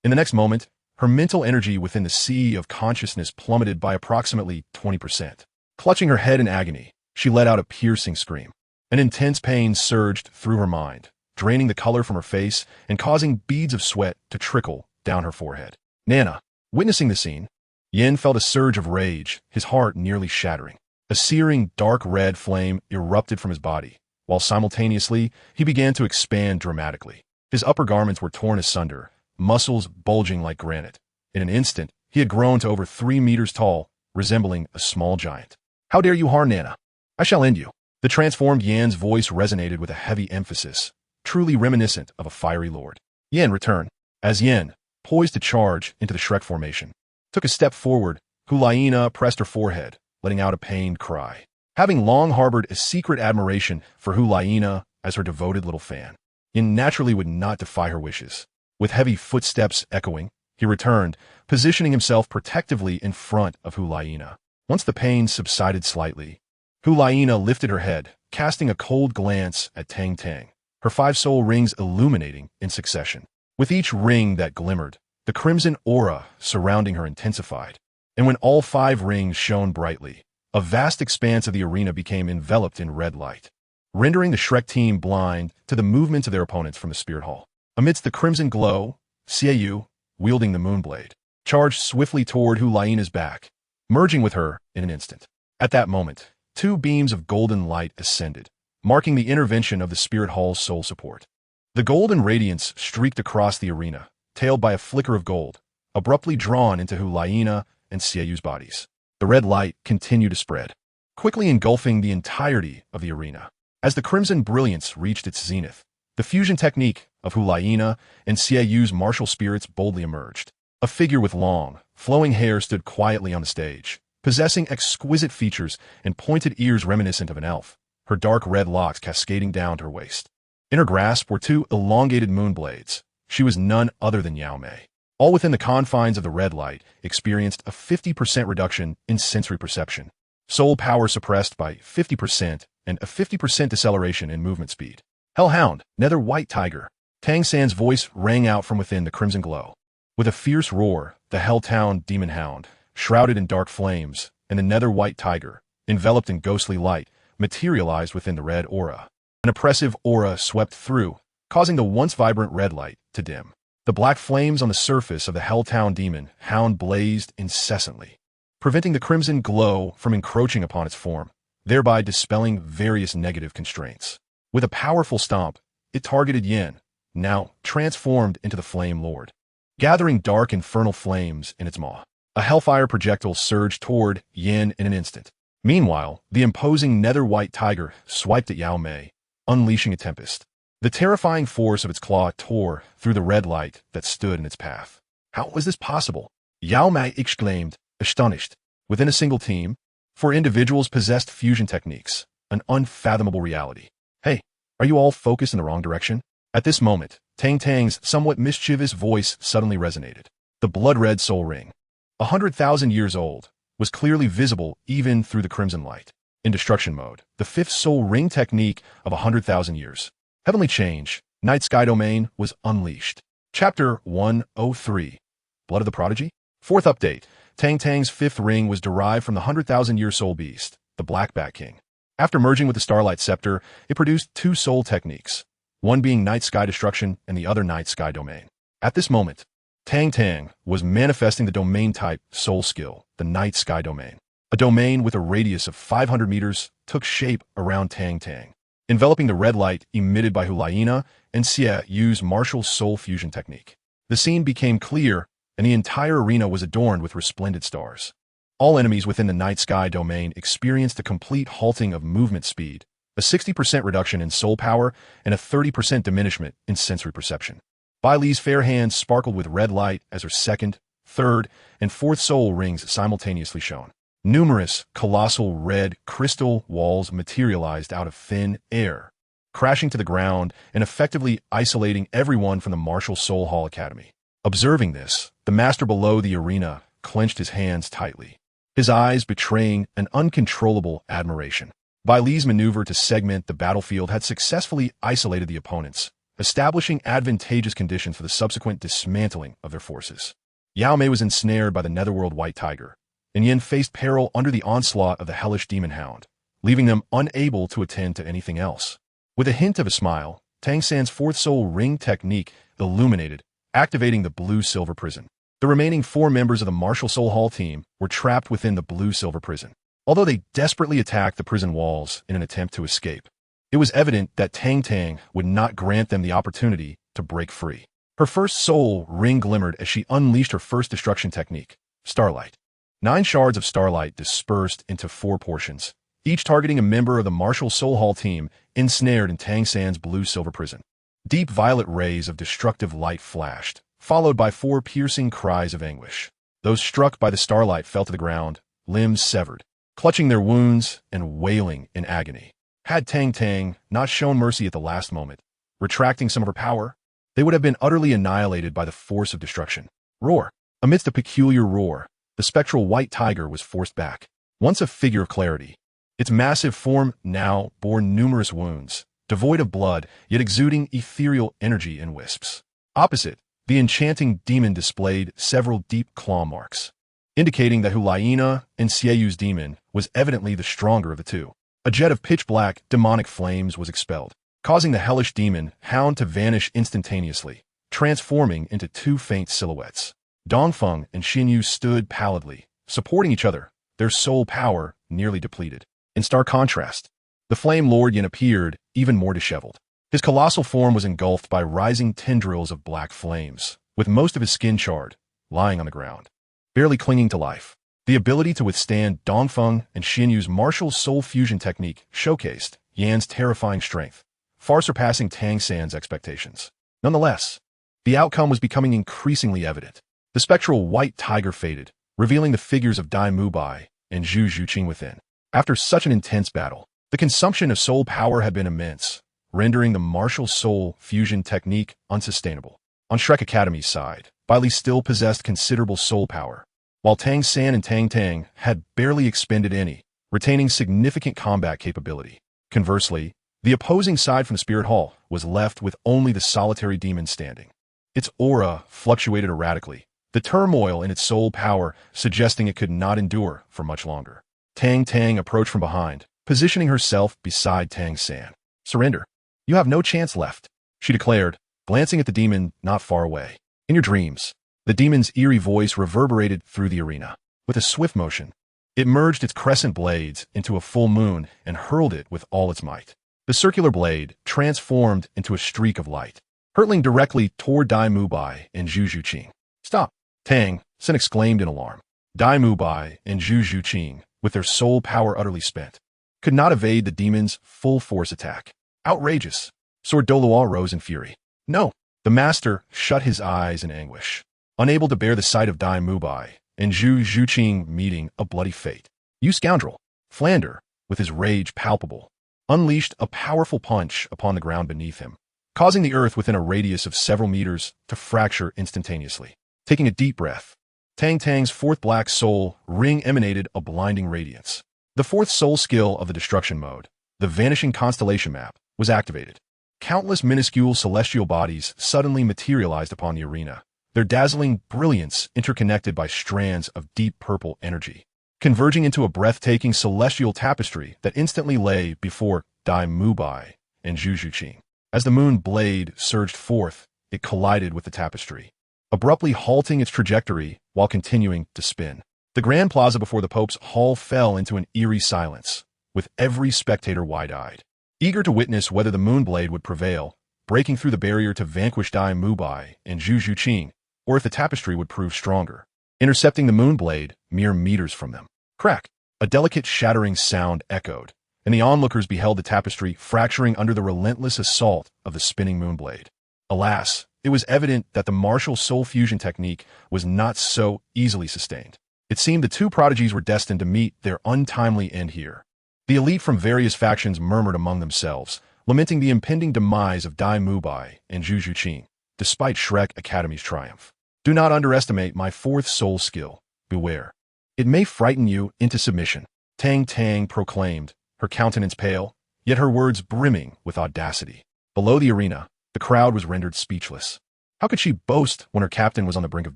In the next moment, her mental energy within the sea of consciousness plummeted by approximately 20%. Clutching her head in agony, she let out a piercing scream. An intense pain surged through her mind, draining the color from her face and causing beads of sweat to trickle down her forehead. Nana, witnessing the scene, Yin felt a surge of rage, his heart nearly shattering. A searing, dark red flame erupted from his body, while simultaneously he began to expand dramatically. His upper garments were torn asunder, muscles bulging like granite. In an instant, he had grown to over 3 meters tall, resembling a small giant. How dare you harm Nana? I shall end you. The transformed Yan's voice resonated with a heavy emphasis, truly reminiscent of a fiery lord. Yan returned. As Yan, poised to charge into the Shrek formation, took a step forward, Hulaina pressed her forehead, letting out a pained cry. Having long harbored a secret admiration for Hulaina as her devoted little fan, Yan naturally would not defy her wishes. With heavy footsteps echoing, he returned, positioning himself protectively in front of Hulaina. Once the pain subsided slightly, Hulaina lifted her head, casting a cold glance at Tang Tang, her 5 soul rings illuminating in succession. With each ring that glimmered, the crimson aura surrounding her intensified, and when all 5 rings shone brightly, a vast expanse of the arena became enveloped in red light. rendering the Shrek team blind to the movements of their opponents from the Spirit Hall. Amidst the crimson glow, Xiaoyu, wielding the Moonblade, charged swiftly toward Hu Laiana's back, merging with her in an instant. At that moment, two beams of golden light ascended, marking the intervention of the Spirit Hall's soul support. The golden radiance streaked across the arena, tailed by a flicker of gold, abruptly drawn into Hu Laiana and Xiaoyu's bodies. The red light continued to spread, quickly engulfing the entirety of the arena. As the crimson brilliance reached its zenith, the fusion technique of Hu Laiana and Xiaoyu's martial spirits boldly emerged. A figure with long, flowing hair stood quietly on the stage, possessing exquisite features and pointed ears reminiscent of an elf, her dark red locks cascading down to her waist. In her grasp were two elongated moonblades. She was none other than Yao Mei. All within the confines of the red light experienced a 50% reduction in sensory perception, soul power suppressed by 50%, and a 50% deceleration in movement speed. Hellhound, nether white tiger. Tang San's voice rang out from within the crimson glow. With a fierce roar, the Helltown demon hound, shrouded in dark flames, and the nether white tiger, enveloped in ghostly light, materialized within the red aura. An oppressive aura swept through, causing the once vibrant red light to dim. The black flames on the surface of the Helltown demon hound blazed incessantly, preventing the crimson glow from encroaching upon its form, thereby dispelling various negative constraints. With a powerful stomp, it targeted Yin, now transformed into the Flame Lord, gathering dark infernal flames in its maw. A hellfire projectile surged toward Yin in an instant. Meanwhile, the imposing nether white tiger swiped at Yao Mei, unleashing a tempest. The terrifying force of its claw tore through the red light that stood in its path. How was this possible? Yao Mei exclaimed, astonished. Within a single team, 4 individuals possessed fusion techniques, an unfathomable reality. Hey, are you all focused in the wrong direction? At this moment, Tang Tang's somewhat mischievous voice suddenly resonated. The blood-red soul ring, 100,000 years old, was clearly visible even through the crimson light. In destruction mode, the 5th soul ring technique of 100,000 years. Heavenly Change, Night Sky Domain was unleashed. Chapter 103, Blood of the Prodigy? 4th update, Tang Tang's 5th ring was derived from the 100,000-year soul beast, the Black Bat King. After merging with the Starlight Scepter, it produced 2 soul techniques, one being Night Sky Destruction and the other Night Sky Domain. At this moment, Tang Tang was manifesting the domain-type soul skill, the Night Sky Domain. A domain with a radius of 500 meters took shape around Tang Tang, enveloping the red light emitted by Hu Laiana and Xiaoyu's martial soul fusion technique. The scene became clear, and the entire arena was adorned with resplendent stars. All enemies within the Night Sky Domain experienced a complete halting of movement speed, a 60% reduction in soul power, and a 30% diminishment in sensory perception. Bai Li's fair hands sparkled with red light as her 2nd, 3rd, and 4th soul rings simultaneously shone. Numerous, colossal red crystal walls materialized out of thin air, crashing to the ground and effectively isolating everyone from the Martial Soul Hall Academy. Observing this, the master below the arena clenched his hands tightly, his eyes betraying an uncontrollable admiration. Bai Li's maneuver to segment the battlefield had successfully isolated the opponents, establishing advantageous conditions for the subsequent dismantling of their forces. Yao Mei was ensnared by the Netherworld White Tiger, and Yin faced peril under the onslaught of the Hellish Demon Hound, leaving them unable to attend to anything else. With a hint of a smile, Tang San's 4th soul ring technique illuminated, activating the blue-silver prison. The remaining 4 members of the Martial Soul Hall team were trapped within the blue-silver prison. Although they desperately attacked the prison walls in an attempt to escape, it was evident that Tang Tang would not grant them the opportunity to break free. Her 1st soul ring glimmered as she unleashed her 1st destruction technique, Starlight. 9 shards of starlight dispersed into 4 portions, each targeting a member of the Martial Soul Hall team ensnared in Tang San's blue-silver prison. Deep violet rays of destructive light flashed, followed by 4 piercing cries of anguish. Those struck by the starlight fell to the ground, limbs severed, clutching their wounds and wailing in agony. Had Tang Tang not shown mercy at the last moment, retracting some of her power, they would have been utterly annihilated by the force of destruction. Roar! Amidst a peculiar roar, the spectral white tiger was forced back. Once a figure of clarity, its massive form now bore numerous wounds, devoid of blood, yet exuding ethereal energy in wisps. Opposite, the enchanting demon displayed several deep claw marks, indicating that Hu Laiana and Xiaoyu's demon was evidently the stronger of the two. A jet of pitch-black, demonic flames was expelled, causing the hellish demon hound to vanish instantaneously, transforming into two faint silhouettes. Dongfeng and Xinyu stood pallidly, supporting each other, their soul power nearly depleted. In stark contrast, the Flame Lord Yin appeared even more disheveled. His colossal form was engulfed by rising tendrils of black flames, with most of his skin charred, lying on the ground, barely clinging to life. The ability to withstand Dongfeng and Xinyu's martial soul fusion technique showcased Yan's terrifying strength, far surpassing Tang San's expectations. Nonetheless, the outcome was becoming increasingly evident. The spectral white tiger faded, revealing the figures of Dai Mubai and Zhu Zhuqing within. After such an intense battle, the consumption of soul power had been immense, rendering the martial soul fusion technique unsustainable. On Shrek Academy's side, Bailey still possessed considerable soul power, while Tang San and Tang Tang had barely expended any, retaining significant combat capability. Conversely, the opposing side from the Spirit Hall was left with only the solitary demon standing. Its aura fluctuated erratically, the turmoil in its soul power suggesting it could not endure for much longer. Tang Tang approached from behind, positioning herself beside Tang San. "Surrender. You have no chance left," she declared, glancing at the demon not far away. "In your dreams." The demon's eerie voice reverberated through the arena. With a swift motion, it merged its crescent blades into a full moon and hurled it with all its might. The circular blade transformed into a streak of light, hurtling directly toward Dai Mubai and Zhu Zhuqing. "Stop!" Tang San exclaimed in alarm. Dai Mubai and Zhu Zhuqing, with their soul power utterly spent, could not evade the demon's full-force attack. "Outrageous!" Sword Douluo rose in fury. "No!" The master shut his eyes in anguish, unable to bear the sight of Dai Mubai and Zhu Zhuqing meeting a bloody fate. "You scoundrel!" Flander, with his rage palpable, unleashed a powerful punch upon the ground beneath him, causing the earth within a radius of several meters to fracture instantaneously. Taking a deep breath, Tang Tang's fourth black soul ring emanated a blinding radiance. The fourth soul skill of the destruction mode, the vanishing constellation map, was activated. Countless minuscule celestial bodies suddenly materialized upon the arena, their dazzling brilliance interconnected by strands of deep purple energy, converging into a breathtaking celestial tapestry that instantly lay before Dai Mubai and Zhu Zhuqing. As the moon blade surged forth, it collided with the tapestry, abruptly halting its trajectory while continuing to spin. The grand plaza before the Pope's hall fell into an eerie silence, with every spectator wide-eyed, eager to witness whether the moonblade would prevail, breaking through the barrier to vanquish Dai Mubai and Zhu Zhuqing, or if the tapestry would prove stronger, intercepting the moonblade mere meters from them. Crack! A delicate shattering sound echoed, and the onlookers beheld the tapestry fracturing under the relentless assault of the spinning moonblade. Alas, it was evident that the martial soul fusion technique was not so easily sustained. It seemed the two prodigies were destined to meet their untimely end here. The elite from various factions murmured among themselves, lamenting the impending demise of Dai Mubai and Zhu Zhuqing, despite Shrek Academy's triumph. "Do not underestimate my fourth soul skill. Beware. It may frighten you into submission," Tang Tang proclaimed, her countenance pale, yet her words brimming with audacity. Below the arena, the crowd was rendered speechless. How could she boast when her captain was on the brink of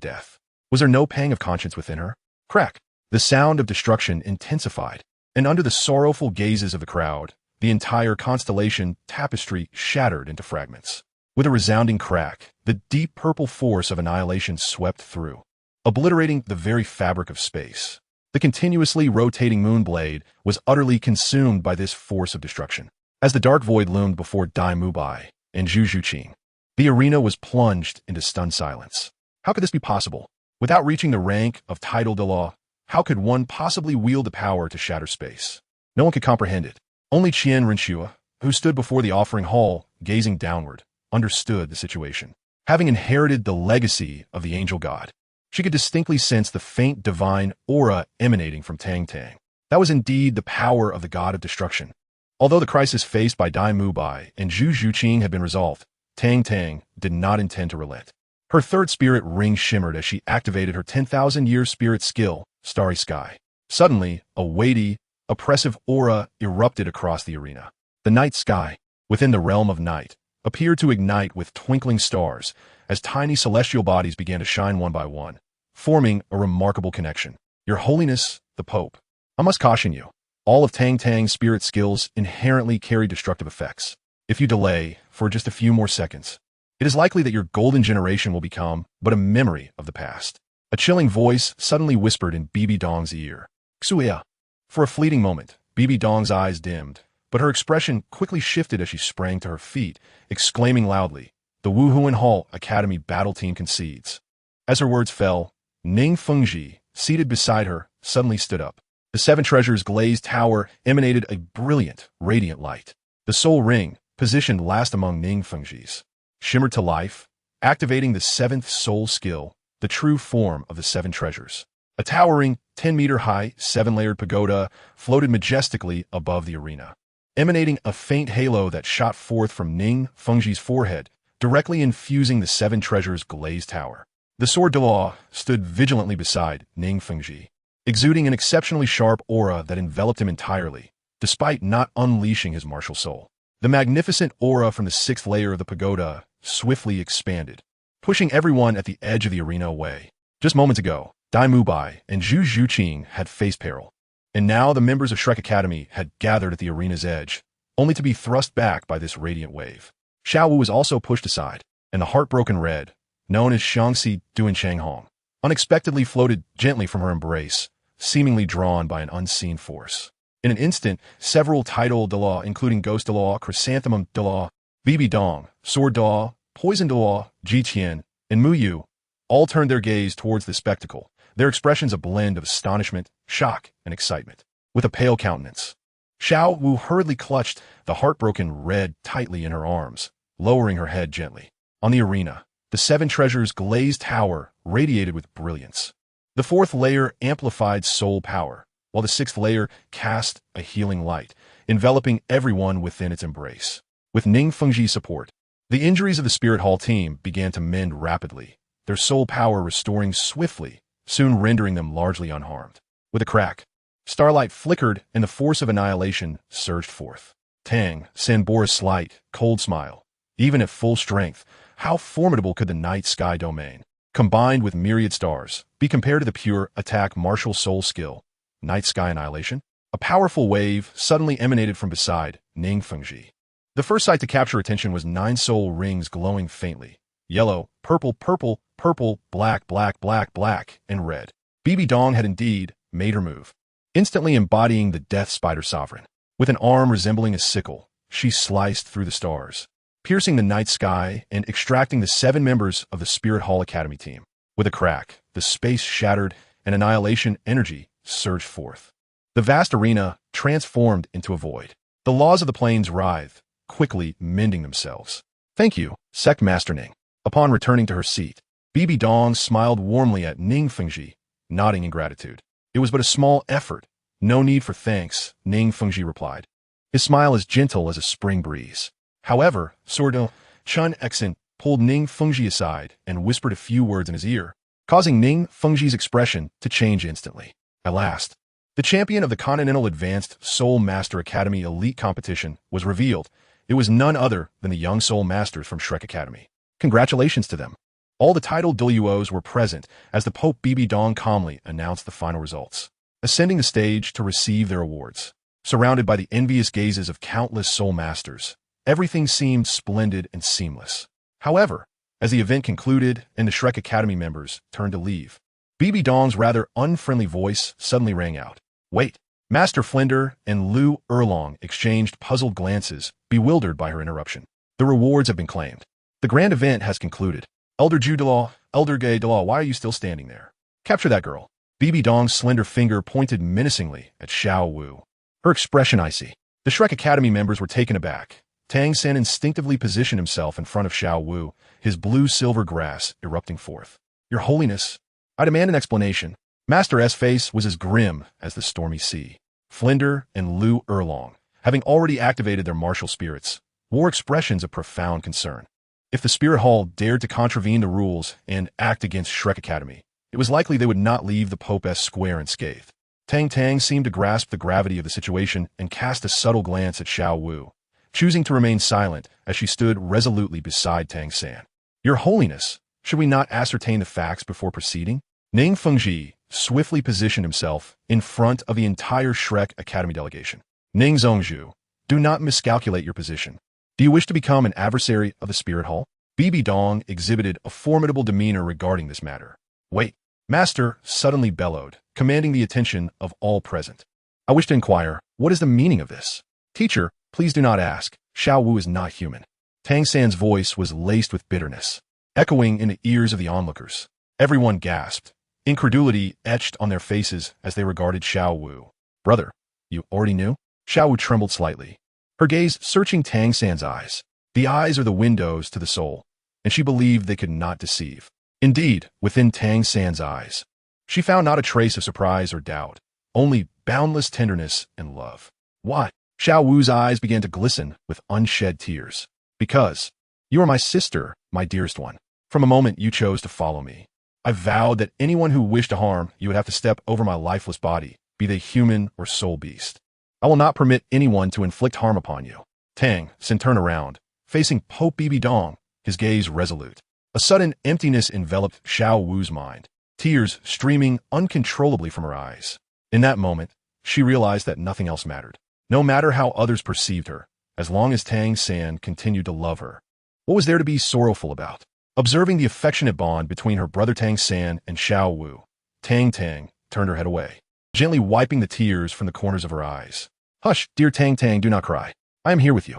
death? Was there no pang of conscience within her? Crack! The sound of destruction intensified, and under the sorrowful gazes of the crowd, the entire constellation tapestry shattered into fragments. With a resounding crack, the deep purple force of annihilation swept through, obliterating the very fabric of space. The continuously rotating moonblade was utterly consumed by this force of destruction. As the dark void loomed before Dai Mubai and Zhu Zhuqing, the arena was plunged into stunned silence. How could this be possible? Without reaching the rank of title de law, how could one possibly wield the power to shatter space? No one could comprehend it. Only Qian Renshua, who stood before the offering hall, gazing downward, understood the situation. Having inherited the legacy of the angel god, she could distinctly sense the faint divine aura emanating from Tang Tang. That was indeed the power of the god of destruction. Although the crisis faced by Dai Mubai and Zhu Zhuqing had been resolved, Tang Tang did not intend to relent. Her third spirit ring shimmered as she activated her 10,000-year spirit skill, Starry Sky. Suddenly, a weighty, oppressive aura erupted across the arena. The night sky, within the realm of night, appeared to ignite with twinkling stars as tiny celestial bodies began to shine one by one, forming a remarkable connection. "Your Holiness, the Pope, I must caution you. All of Tang Tang's spirit skills inherently carry destructive effects. If you delay for just a few more seconds, it is likely that your golden generation will become but a memory of the past. A chilling voice suddenly whispered in Bibi Dong's ear. Xuya. For a fleeting moment, Bibi Dong's eyes dimmed, but her expression quickly shifted as she sprang to her feet, exclaiming loudly, "The Wuhuan Hall Academy battle team concedes." As her words fell, Ning Fengji, seated beside her, suddenly stood up. The Seven Treasures glazed tower emanated a brilliant, radiant light. The soul ring, positioned last among Ning Fengji's, shimmered to life, activating the seventh soul skill, the true form of the Seven Treasures. A towering, 10-meter-high, 7-layered pagoda floated majestically above the arena, emanating a faint halo that shot forth from Ning Fengji's forehead, directly infusing the Seven Treasures glazed tower. The sword Douluo stood vigilantly beside Ning Fengji, exuding an exceptionally sharp aura that enveloped him entirely, despite not unleashing his martial soul. The magnificent aura from the 6th layer of the pagoda swiftly expanded, pushing everyone at the edge of the arena away. Just moments ago, Dai Mubai and Zhu Zhuqing had faced peril, and now the members of Shrek Academy had gathered at the arena's edge, only to be thrust back by this radiant wave. Xiao Wu was also pushed aside, and the heartbroken red, known as Xiangxi Duan Changhong, unexpectedly floated gently from her embrace, seemingly drawn by an unseen force. In an instant, several tidal Douluo, including Ghost Douluo, Chrysanthemum Douluo, Bibi Dong, Sword Douluo, Poison Douluo, Ji Qian, and Mu Yu, all turned their gaze towards the spectacle, their expressions a blend of astonishment, shock, and excitement. With a pale countenance, Xiao Wu hurriedly clutched the heartbroken red tightly in her arms, lowering her head gently. On the arena, the Seven Treasures glazed tower radiated with brilliance. The 4th layer amplified soul power, while the 6th layer cast a healing light, enveloping everyone within its embrace. With Ning Fengji's support, the injuries of the Spirit Hall team began to mend rapidly, their soul power restoring swiftly, soon rendering them largely unharmed. With a crack, starlight flickered and the force of annihilation surged forth. Tang San bore a slight, cold smile. Even at full strength, how formidable could the night sky domain, combined with myriad stars, be compared to the pure attack martial soul skill, night sky annihilation? A powerful wave suddenly emanated from beside Ning Fengji. The first sight to capture attention was 9 soul rings glowing faintly. Yellow, purple, purple, purple, black, black, black, black, and red. Bibi Dong had indeed made her move, instantly embodying the Death Spider Sovereign. With an arm resembling a sickle, she sliced through the stars, piercing the night sky and extracting the 7 members of the Spirit Hall Academy team. With a crack, the space shattered and annihilation energy surged forth. The vast arena transformed into a void. The laws of the planes writhed, quickly mending themselves. "Thank you, Sect Master Ning." Upon returning to her seat, Bibi Dong smiled warmly at Ning Fengji, nodding in gratitude. "It was but a small effort. No need for thanks," Ning Fengji replied, his smile as gentle as a spring breeze. However, Sordo Chun Exen pulled Ning Fengji aside and whispered a few words in his ear, causing Ning Fengji's expression to change instantly. At last, the champion of the Continental Advanced Soul Master Academy Elite Competition was revealed. It was none other than the young Soul Masters from Shrek Academy. Congratulations to them. All the titled Douluos were present as the Pope Bibi Dong calmly announced the final results, ascending the stage to receive their awards. Surrounded by the envious gazes of countless Soul Masters, everything seemed splendid and seamless. However, as the event concluded and the Shrek Academy members turned to leave, Bibi Dong's rather unfriendly voice suddenly rang out. "Wait." Master Flinder and Lu Erlong exchanged puzzled glances, bewildered by her interruption. "The rewards have been claimed. The grand event has concluded. Elder Ju Douluo, Elder Gay Douluo, why are you still standing there? Capture that girl." Bibi Dong's slender finger pointed menacingly at Xiao Wu, her expression icy. The Shrek Academy members were taken aback. Tang San instinctively positioned himself in front of Xiao Wu, his blue-silver grass erupting forth. "Your Holiness, I demand an explanation." Master S' face was as grim as the stormy sea. Flinder and Lu Erlong, having already activated their martial spirits, wore expressions of profound concern. If the Spirit Hall dared to contravene the rules and act against Shrek Academy, it was likely they would not leave the Pope square unscathed. Tang Tang seemed to grasp the gravity of the situation and cast a subtle glance at Xiao Wu, choosing to remain silent as she stood resolutely beside Tang San. "Your Holiness, should we not ascertain the facts before proceeding?" Ning Fengji swiftly positioned himself in front of the entire Shrek Academy delegation. Ning Zhongzhu, do not miscalculate your position. Do you wish to become an adversary of the Spirit Hall? Bibi Dong exhibited a formidable demeanor regarding this matter. Wait, Master suddenly bellowed, commanding the attention of all present. I wish to inquire, what is the meaning of this? Teacher, please do not ask. Xiao Wu is not human. Tang San's voice was laced with bitterness, echoing in the ears of the onlookers. Everyone gasped. Incredulity etched on their faces as they regarded Xiao Wu. Brother, you already knew? Xiao Wu trembled slightly, her gaze searching Tang San's eyes. The eyes are the windows to the soul, and she believed they could not deceive. Indeed, within Tang San's eyes, she found not a trace of surprise or doubt, only boundless tenderness and love. Why? Xiao Wu's eyes began to glisten with unshed tears. Because you are my sister, my dearest one. From a moment you chose to follow me. I vowed that anyone who wished to harm you would have to step over my lifeless body, be they human or soul beast. I will not permit anyone to inflict harm upon you. Tang San turned around, facing Pope Bibi Dong, his gaze resolute. A sudden emptiness enveloped Xiao Wu's mind, tears streaming uncontrollably from her eyes. In that moment, she realized that nothing else mattered. No matter how others perceived her, as long as Tang San continued to love her. What was there to be sorrowful about? Observing the affectionate bond between her brother Tang San and Xiao Wu, Tang Tang turned her head away, gently wiping the tears from the corners of her eyes. Hush, dear Tang Tang, do not cry. I am here with you.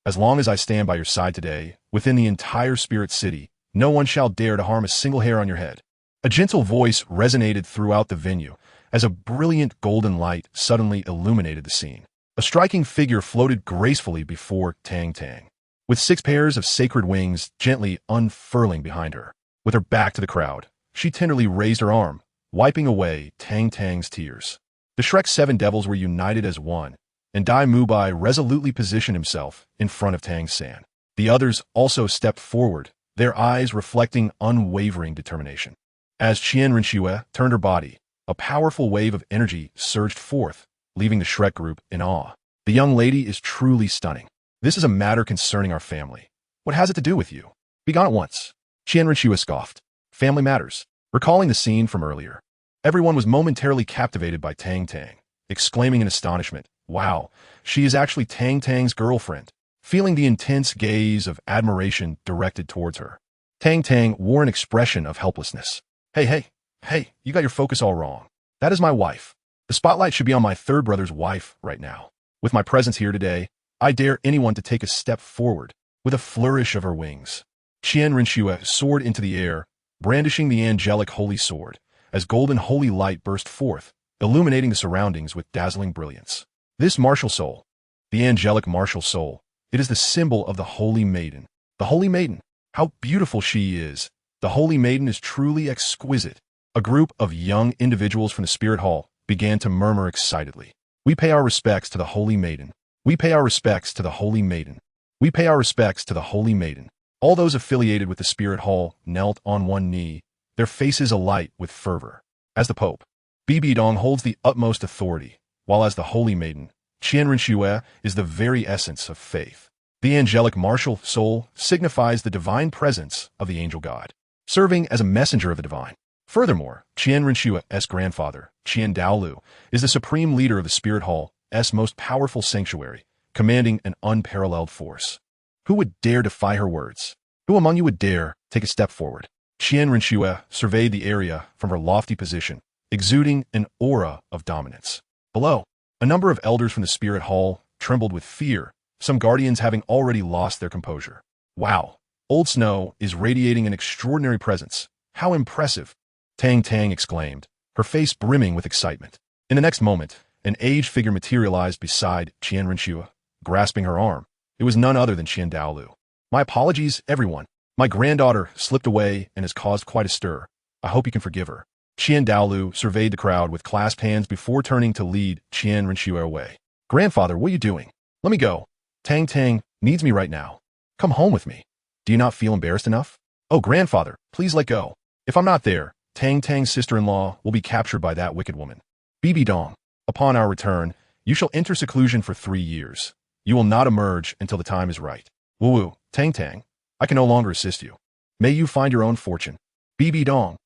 As long as I stand by your side today, within the entire Spirit City, no one shall dare to harm a single hair on your head. A gentle voice resonated throughout the venue as a brilliant golden light suddenly illuminated the scene. A striking figure floated gracefully before Tang Tang, with 6 pairs of sacred wings gently unfurling behind her. With her back to the crowd, she tenderly raised her arm, wiping away Tang Tang's tears. The Shrek 7 devils were united as one, and Dai Mubai resolutely positioned himself in front of Tang San. The others also stepped forward, their eyes reflecting unwavering determination. As Qian Renxue turned her body, a powerful wave of energy surged forth, leaving the Shrek group in awe. The young lady is truly stunning. This is a matter concerning our family. What has it to do with you? Begone at once. Qian Renxue scoffed. Family matters. Recalling the scene from earlier, everyone was momentarily captivated by Tang Tang, exclaiming in astonishment, wow, she is actually Tang Tang's girlfriend. Feeling the intense gaze of admiration directed towards her, Tang Tang wore an expression of helplessness. Hey, you got your focus all wrong. That is my wife. The spotlight should be on my third brother's wife right now. With my presence here today, I dare anyone to take a step forward. With a flourish of her wings, Qian Renxue soared into the air, brandishing the angelic holy sword, as golden holy light burst forth, illuminating the surroundings with dazzling brilliance. This martial soul, the angelic martial soul, it is the symbol of the Holy Maiden. The Holy Maiden, how beautiful she is. The Holy Maiden is truly exquisite. A group of young individuals from the Spirit Hall began to murmur excitedly. We pay our respects to the Holy Maiden. We pay our respects to the Holy Maiden. We pay our respects to the Holy Maiden. All those affiliated with the Spirit Hall knelt on one knee, their faces alight with fervor. As the Pope, Bibi Dong holds the utmost authority, while as the Holy Maiden, Qian Renxue is the very essence of faith. The angelic martial soul signifies the divine presence of the angel god, serving as a messenger of the divine. Furthermore, Qian Renshua's grandfather, Qian Douluo, is the supreme leader of the Spirit Hall's most powerful sanctuary, commanding an unparalleled force. Who would dare defy her words? Who among you would dare take a step forward? Qian Renxue surveyed the area from her lofty position, exuding an aura of dominance. Below, a number of elders from the Spirit Hall trembled with fear, some guardians having already lost their composure. Wow, Old Snow is radiating an extraordinary presence. How impressive! Tang Tang exclaimed, her face brimming with excitement. In the next moment, an aged figure materialized beside Qian Renxue, grasping her arm. It was none other than Qian Daolu. My apologies, everyone. My granddaughter slipped away and has caused quite a stir. I hope you can forgive her. Qian Daolu surveyed the crowd with clasped hands before turning to lead Qian Renxue away. Grandfather, what are you doing? Let me go. Tang Tang needs me right now. Come home with me. Do you not feel embarrassed enough? Oh, grandfather, please let go. If I'm not there, Tang Tang's sister-in-law will be captured by that wicked woman. Bibi Dong, upon our return, you shall enter seclusion for 3 years. You will not emerge until the time is right. Woo-woo, Tang Tang, I can no longer assist you. May you find your own fortune. Bibi Dong.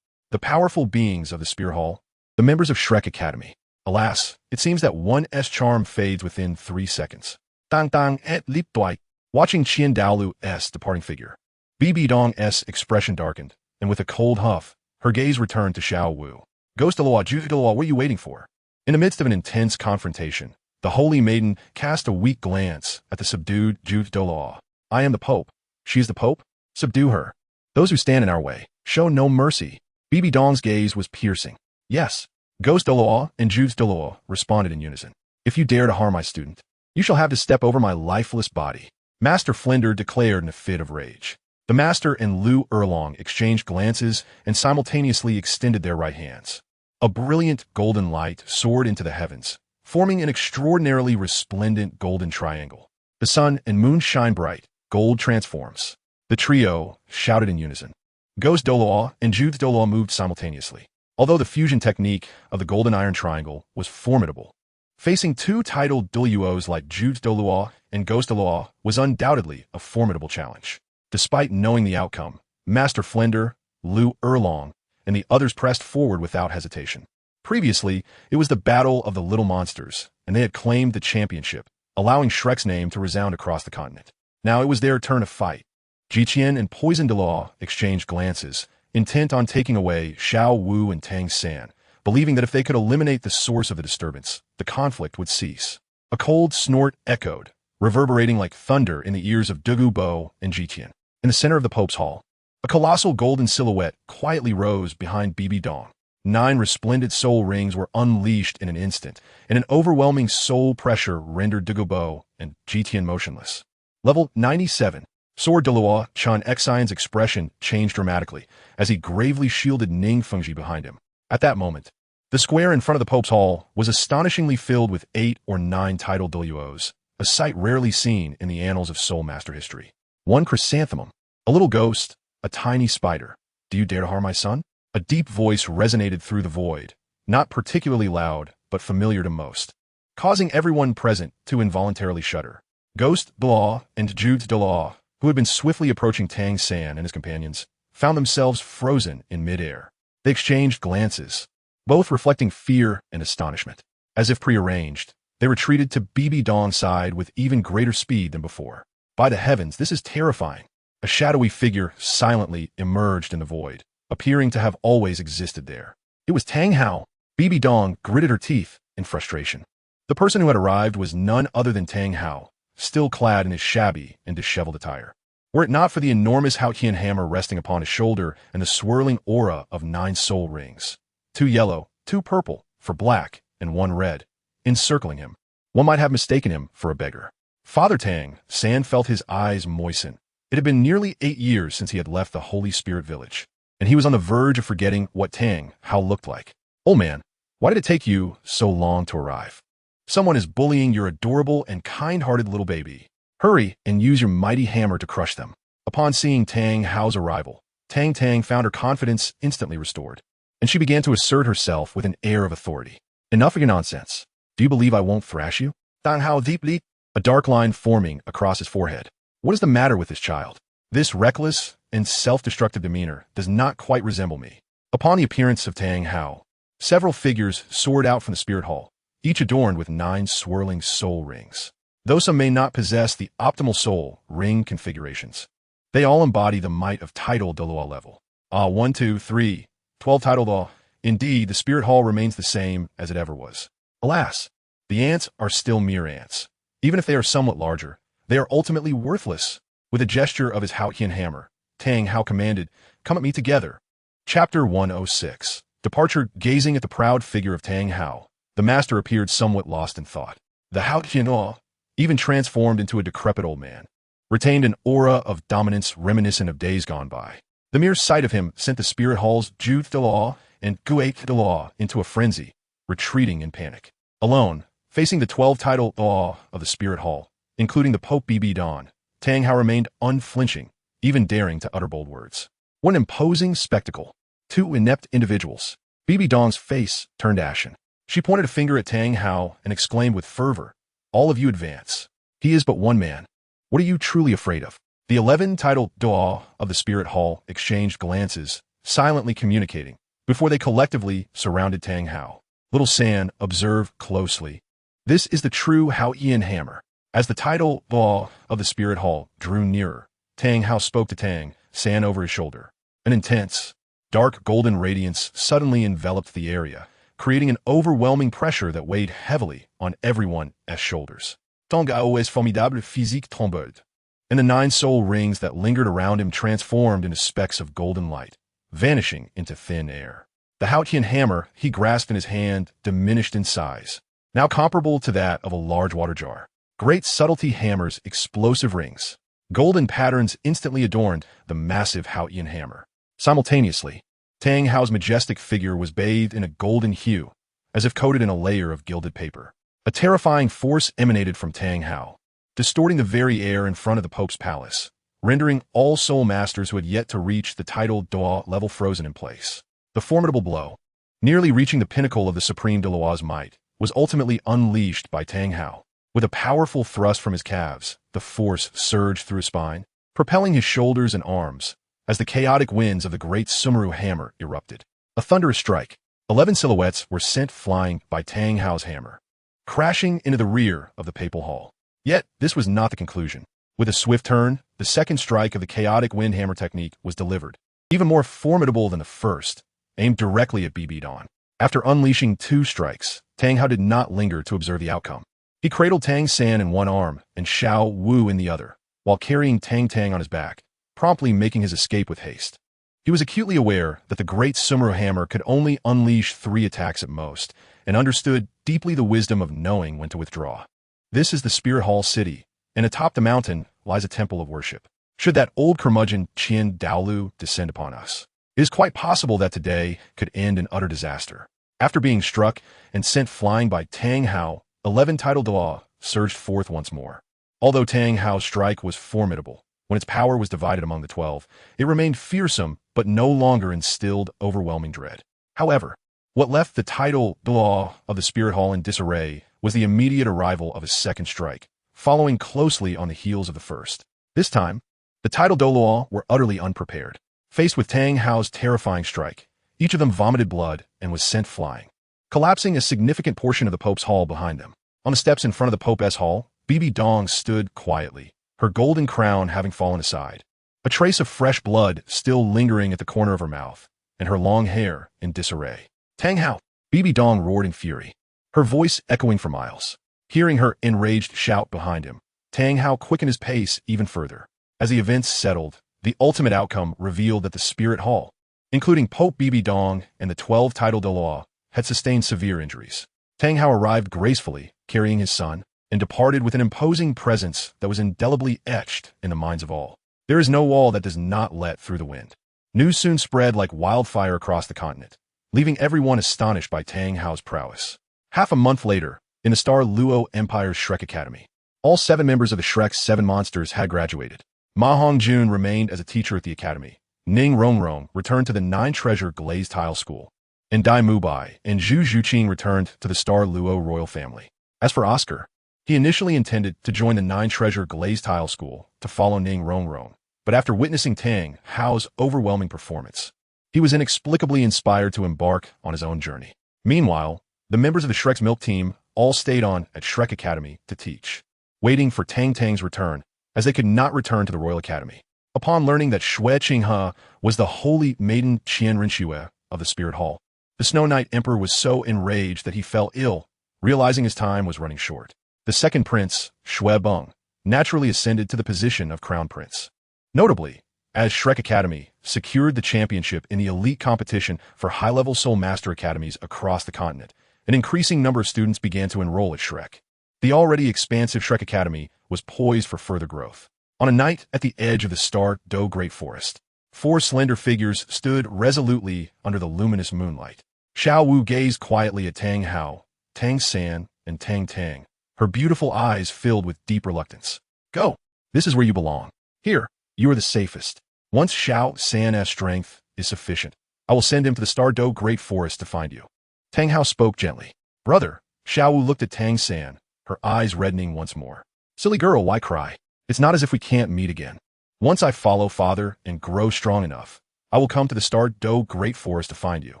The powerful beings of the Spear Hall, the members of Shrek Academy. Alas, it seems that one's charm fades within 3 seconds. Tang Tang et lip doi. Watching Qian Douluo's departing figure, Bibi Dong's expression darkened, and with a cold huff, her gaze returned to Xiao Wu. Ghost Douluo, Ju Douluo, what are you waiting for? In the midst of an intense confrontation, the holy maiden cast a weak glance at the subdued Ju Douluo. I am the Pope. She is the Pope? Subdue her. Those who stand in our way, show no mercy. Bibi Dong's gaze was piercing. Yes. Ghost Douluo and Ju Douluo responded in unison. If you dare to harm my student, you shall have to step over my lifeless body. Master Flinder declared in a fit of rage. The Master and Lu Erlong exchanged glances and simultaneously extended their right hands. A brilliant golden light soared into the heavens, forming an extraordinarily resplendent golden triangle. The sun and moon shine bright, gold transforms. The trio shouted in unison. Ghost Douluo and Ju Douluo moved simultaneously. Although the fusion technique of the golden iron triangle was formidable, facing two titled Douluos like Ju Douluo and Ghost Douluo was undoubtedly a formidable challenge. Despite knowing the outcome, Master Flinder, Lu Erlong, and the others pressed forward without hesitation. Previously, it was the battle of the little monsters, and they had claimed the championship, allowing Shrek's name to resound across the continent. Now it was their turn to fight. Jiqian and Poison Douluo exchanged glances, intent on taking away Xiao Wu and Tang San, believing that if they could eliminate the source of the disturbance, the conflict would cease. A cold snort echoed, reverberating like thunder in the ears of Douluo and Jiqian. In the center of the Pope's Hall, a colossal golden silhouette quietly rose behind Bibi Dong. 9 resplendent soul rings were unleashed in an instant, and an overwhelming soul pressure rendered Douluo and Jiqian motionless. Level 97. Sword Douluo Chan Xian's expression changed dramatically as he gravely shielded Ning Fengji behind him. At that moment, the square in front of the Pope's Hall was astonishingly filled with 8 or 9 titled Douluos, a sight rarely seen in the annals of Soul Master history. 1 chrysanthemum, a little ghost, a tiny spider. Do you dare to harm my son? A deep voice resonated through the void, not particularly loud, but familiar to most, causing everyone present to involuntarily shudder. Ghost Douluo and Ju Douluo, who had been swiftly approaching Tang San and his companions, found themselves frozen in midair. They exchanged glances, both reflecting fear and astonishment. As if prearranged, they retreated to Bibi Dong's side with even greater speed than before. By the heavens, this is terrifying. A shadowy figure silently emerged in the void, appearing to have always existed there. It was Tang Hao. Bibi Dong gritted her teeth in frustration. The person who had arrived was none other than Tang Hao, still clad in his shabby and disheveled attire. Were it not for the enormous Xuantian hammer resting upon his shoulder and the swirling aura of 9 soul rings, 2 yellow, 2 purple, for black, and 1 red, encircling him, one might have mistaken him for a beggar. Father Tang San felt his eyes moisten. It had been nearly 8 years since he had left the Holy Spirit Village, and he was on the verge of forgetting what Tang Hao looked like. Old man, why did it take you so long to arrive? Someone is bullying your adorable and kind-hearted little baby. Hurry and use your mighty hammer to crush them. Upon seeing Tang Hao's arrival, Tang Tang found her confidence instantly restored, and she began to assert herself with an air of authority. Enough of your nonsense. Do you believe I won't thrash you? Tang Hao deeply, a dark line forming across his forehead. What is the matter with this child? This reckless and self-destructive demeanor does not quite resemble me. Upon the appearance of Tang Hao, several figures soared out from the Spirit Hall, each adorned with 9 swirling soul rings. Though some may not possess the optimal soul ring configurations, they all embody the might of title Douluo level. 1, 2, 3, 12 title Douluo. Indeed, the Spirit Hall remains the same as it ever was. Alas, the ants are still mere ants. Even if they are somewhat larger, they are ultimately worthless. With a gesture of his Xuantian hammer, Tang Hao commanded, "Come at me together." Chapter 106. Departure. Gazing at the proud figure of Tang Hao, the master appeared somewhat lost in thought. The Xuantian, even transformed into a decrepit old man, retained an aura of dominance reminiscent of days gone by. The mere sight of him sent the Spirit Hall's Ju Douluo and Guate Douluo into a frenzy, retreating in panic. Alone, facing the 12 title Douluo of the Spirit Hall, including the Pope Bibi Dong, Tang Hao remained unflinching, even daring to utter bold words. What an imposing spectacle. 2 inept individuals. Bibi Dong's face turned ashen. She pointed a finger at Tang Hao and exclaimed with fervor, "All of you advance. He is but one man. What are you truly afraid of?" The 11 titled Douluo of the Spirit Hall exchanged glances, silently communicating, before they collectively surrounded Tang Hao. Little San observed closely. This is the true Xuantian hammer. As the title law of the spirit hall drew nearer, Tang Hao spoke to Tang San over his shoulder. An intense, dark golden radiance suddenly enveloped the area, creating an overwhelming pressure that weighed heavily on everyone's shoulders. Tang Hao est formidable physique trembled, and the 9 soul rings that lingered around him transformed into specks of golden light, vanishing into thin air. The Xuantian hammer he grasped in his hand diminished in size, now comparable to that of a large water jar. Great subtlety hammers, explosive rings. Golden patterns instantly adorned the massive Xuantian hammer. Simultaneously, Tang Hao's majestic figure was bathed in a golden hue, as if coated in a layer of gilded paper. A terrifying force emanated from Tang Hao, distorting the very air in front of the Pope's palace, rendering all soul masters who had yet to reach the title Douluo level frozen in place. The formidable blow, nearly reaching the pinnacle of the supreme Douluo's might, was ultimately unleashed by Tang Hao. With a powerful thrust from his calves, the force surged through his spine, propelling his shoulders and arms, as the chaotic winds of the great Sumeru hammer erupted. A thunderous strike. 11 silhouettes were sent flying by Tang Hao's hammer, crashing into the rear of the papal hall. Yet, this was not the conclusion. With a swift turn, the second strike of the chaotic wind hammer technique was delivered, even more formidable than the first, aimed directly at Bibi Dong. After unleashing 2 strikes, Tang Hao did not linger to observe the outcome. He cradled Tang San in one arm and Xiao Wu in the other, while carrying Tang Tang on his back, promptly making his escape with haste. He was acutely aware that the great Sumeru hammer could only unleash 3 attacks at most, and understood deeply the wisdom of knowing when to withdraw. This is the Spirit Hall city, and atop the mountain lies a temple of worship. Should that old curmudgeon Qin Douluo descend upon us, it is quite possible that today could end in utter disaster. After being struck and sent flying by Tang Hao, 11 titled Douluo surged forth once more. Although Tang Hao's strike was formidable, when its power was divided among the 12, it remained fearsome but no longer instilled overwhelming dread. However, what left the title Douluo of the Spirit Hall in disarray was the immediate arrival of a second strike, following closely on the heels of the first. This time, the title Douluo were utterly unprepared. Faced with Tang Hao's terrifying strike, each of them vomited blood and was sent flying, collapsing a significant portion of the Pope's hall behind them. On the steps in front of the Pope's hall, Bibi Dong stood quietly, her golden crown having fallen aside, a trace of fresh blood still lingering at the corner of her mouth, and her long hair in disarray. Tang Hao! Bibi Dong roared in fury, her voice echoing for miles. Hearing her enraged shout behind him, Tang Hao quickened his pace even further. As the events settled, the ultimate outcome revealed that the Spirit Hall, including Pope Bibi Dong and the 12 titled Douluo, had sustained severe injuries. Tang Hao arrived gracefully, carrying his son, and departed with an imposing presence that was indelibly etched in the minds of all. There is no wall that does not let through the wind. News soon spread like wildfire across the continent, leaving everyone astonished by Tang Hao's prowess. Half a month later, in the Star Luo Empire's Shrek Academy, all 7 members of the Shrek's 7 monsters had graduated. Ma Hongjun remained as a teacher at the academy. Ning Rongrong returned to the 9-treasure glazed tile school, and Dai Mubai and Zhu Zhuqing returned to the Star Luo royal family. As for Oscar, he initially intended to join the 9-treasure glazed tile school to follow Ning Rongrong, but after witnessing Tang Hao's overwhelming performance, he was inexplicably inspired to embark on his own journey. Meanwhile, the members of the Shrek's Milk team all stayed on at Shrek Academy to teach, waiting for Tang Tang's return, as they could not return to the Royal Academy. Upon learning that Shui Qinghe was the holy maiden Qian Rinxue of the Spirit Hall, the Snow Knight Emperor was so enraged that he fell ill, realizing his time was running short. The second prince, Shui Beng, naturally ascended to the position of Crown Prince. Notably, as Shrek Academy secured the championship in the elite competition for high-level Soul Master Academies across the continent, an increasing number of students began to enroll at Shrek. The already expansive Shrek Academy was poised for further growth. On a night at the edge of the Star Do Great Forest, 4 slender figures stood resolutely under the luminous moonlight. Xiao Wu gazed quietly at Tang Hao, Tang San, and Tang Tang, her beautiful eyes filled with deep reluctance. Go! This is where you belong. Here, you are the safest. Once Xiao San's strength is sufficient, I will send him to the Star Do Great Forest to find you. Tang Hao spoke gently. Brother, Xiao Wu looked at Tang San, her eyes reddening once more. Silly girl, why cry? It's not as if we can't meet again. Once I follow father and grow strong enough, I will come to the Star Do Great Forest to find you.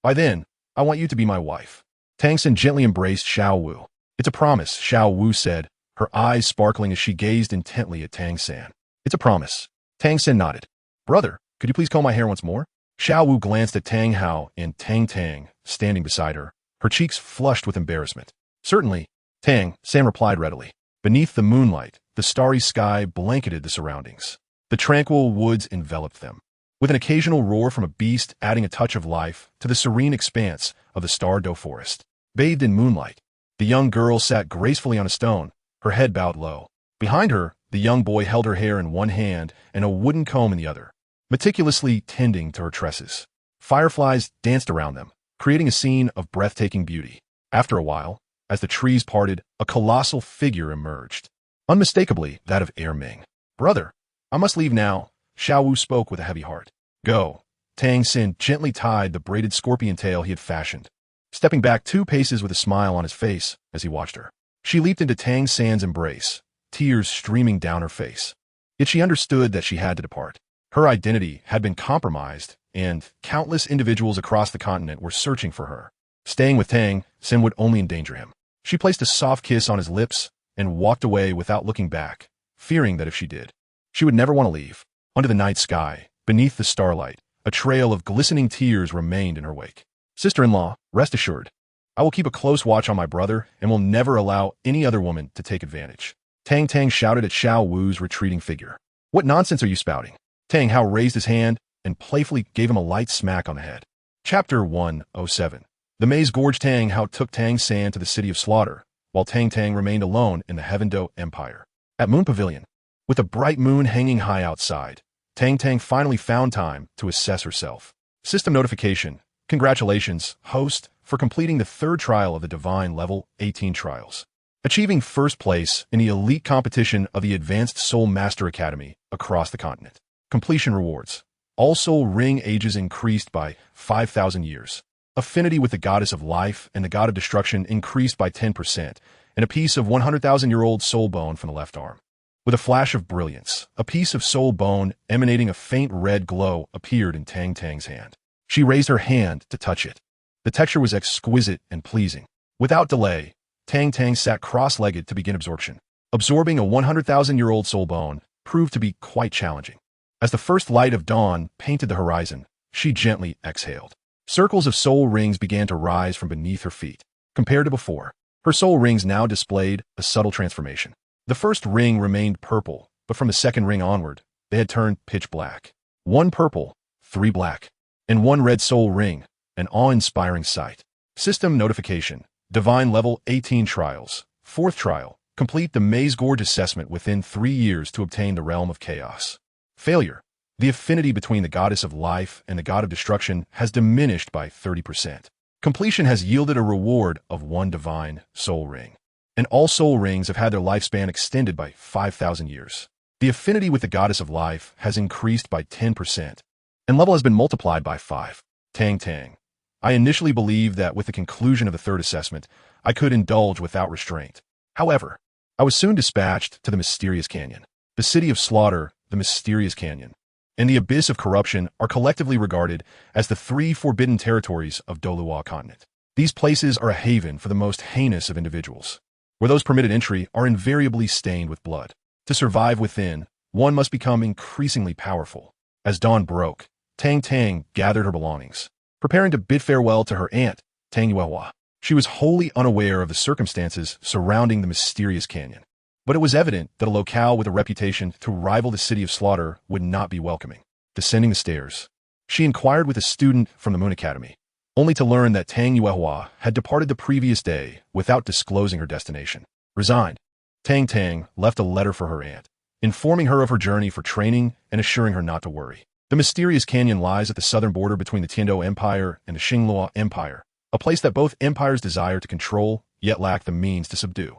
By then, I want you to be my wife. Tang San gently embraced Xiao Wu. It's a promise, Xiao Wu said, her eyes sparkling as she gazed intently at Tang San. It's a promise. Tang San nodded. Brother, could you please comb my hair once more? Xiao Wu glanced at Tang Hao and Tang Tang, standing beside her, her cheeks flushed with embarrassment. Certainly, Tang San replied readily. Beneath the moonlight, the starry sky blanketed the surroundings. The tranquil woods enveloped them, with an occasional roar from a beast adding a touch of life to the serene expanse of the star-doe forest. Bathed in moonlight, the young girl sat gracefully on a stone, her head bowed low. Behind her, the young boy held her hair in one hand and a wooden comb in the other, meticulously tending to her tresses. Fireflies danced around them, creating a scene of breathtaking beauty. After a while, as the trees parted, a colossal figure emerged, unmistakably that of Ming. Brother, I must leave now, Xiao Wu spoke with a heavy heart. Go. Tang San gently tied the braided scorpion tail he had fashioned, stepping back 2 paces with a smile on his face as he watched her. She leaped into Tang San's embrace, tears streaming down her face. Yet she understood that she had to depart. Her identity had been compromised, and countless individuals across the continent were searching for her. Staying with Tang San would only endanger him. She placed a soft kiss on his lips and walked away without looking back, fearing that if she did, she would never want to leave. Under the night sky, beneath the starlight, a trail of glistening tears remained in her wake. Sister-in-law, rest assured, I will keep a close watch on my brother and will never allow any other woman to take advantage. Tang Tang shouted at Xiao Wu's retreating figure. What nonsense are you spouting? Tang Hao raised his hand and playfully gave him a light smack on the head. Chapter 107. The maze-gorged Tang Hao took Tang San to the city of slaughter, while Tang Tang remained alone in the Heaven-Do Empire. At Moon Pavilion, with a bright moon hanging high outside, Tang Tang finally found time to assess herself. System notification. Congratulations, host, for completing the 3rd trial of the Divine Level 18 trials. Achieving first place in the elite competition of the Advanced Soul Master Academy across the continent. Completion rewards. All soul ring ages increased by 5,000 years. Affinity with the goddess of life and the god of destruction increased by 10%, and a piece of 100,000-year-old soul bone from the left arm. With a flash of brilliance, a piece of soul bone emanating a faint red glow appeared in Tang Tang's hand. She raised her hand to touch it. The texture was exquisite and pleasing. Without delay, Tang Tang sat cross-legged to begin absorption. Absorbing a 100,000-year-old soul bone proved to be quite challenging. As the first light of dawn painted the horizon, she gently exhaled. Circles of soul rings began to rise from beneath her feet. Compared to before, her soul rings now displayed a subtle transformation. The first ring remained purple, but from the second ring onward, they had turned pitch black. 1 purple, 3 black, and 1 red soul ring, an awe-inspiring sight. System notification. Divine Level 18 Trials. 4th Trial. Complete the Maze Gorge assessment within 3 years to obtain the Realm of Chaos. Failure. The affinity between the goddess of life and the god of destruction has diminished by 30%. Completion has yielded a reward of 1 divine soul ring. And all soul rings have had their lifespan extended by 5,000 years. The affinity with the goddess of life has increased by 10%, and level has been multiplied by 5. Tang Tang. I initially believed that with the conclusion of the 3rd assessment, I could indulge without restraint. However, I was soon dispatched to the Mysterious Canyon. The City of Slaughter, the Mysterious Canyon, and the Abyss of Corruption are collectively regarded as the 3 forbidden territories of Douluo continent. These places are a haven for the most heinous of individuals, where those permitted entry are invariably stained with blood. To survive within, one must become increasingly powerful. As dawn broke, Tang Tang gathered her belongings, preparing to bid farewell to her aunt, Tang Yuehua. She was wholly unaware of the circumstances surrounding the mysterious canyon, but it was evident that a locale with a reputation to rival the City of Slaughter would not be welcoming. Descending the stairs, she inquired with a student from the Moon Academy, only to learn that Tang Yuehua had departed the previous day without disclosing her destination. Resigned, Tang Tang left a letter for her aunt, informing her of her journey for training and assuring her not to worry. The mysterious canyon lies at the southern border between the Tiando Empire and the Xinglua Empire, a place that both empires desire to control, yet lack the means to subdue.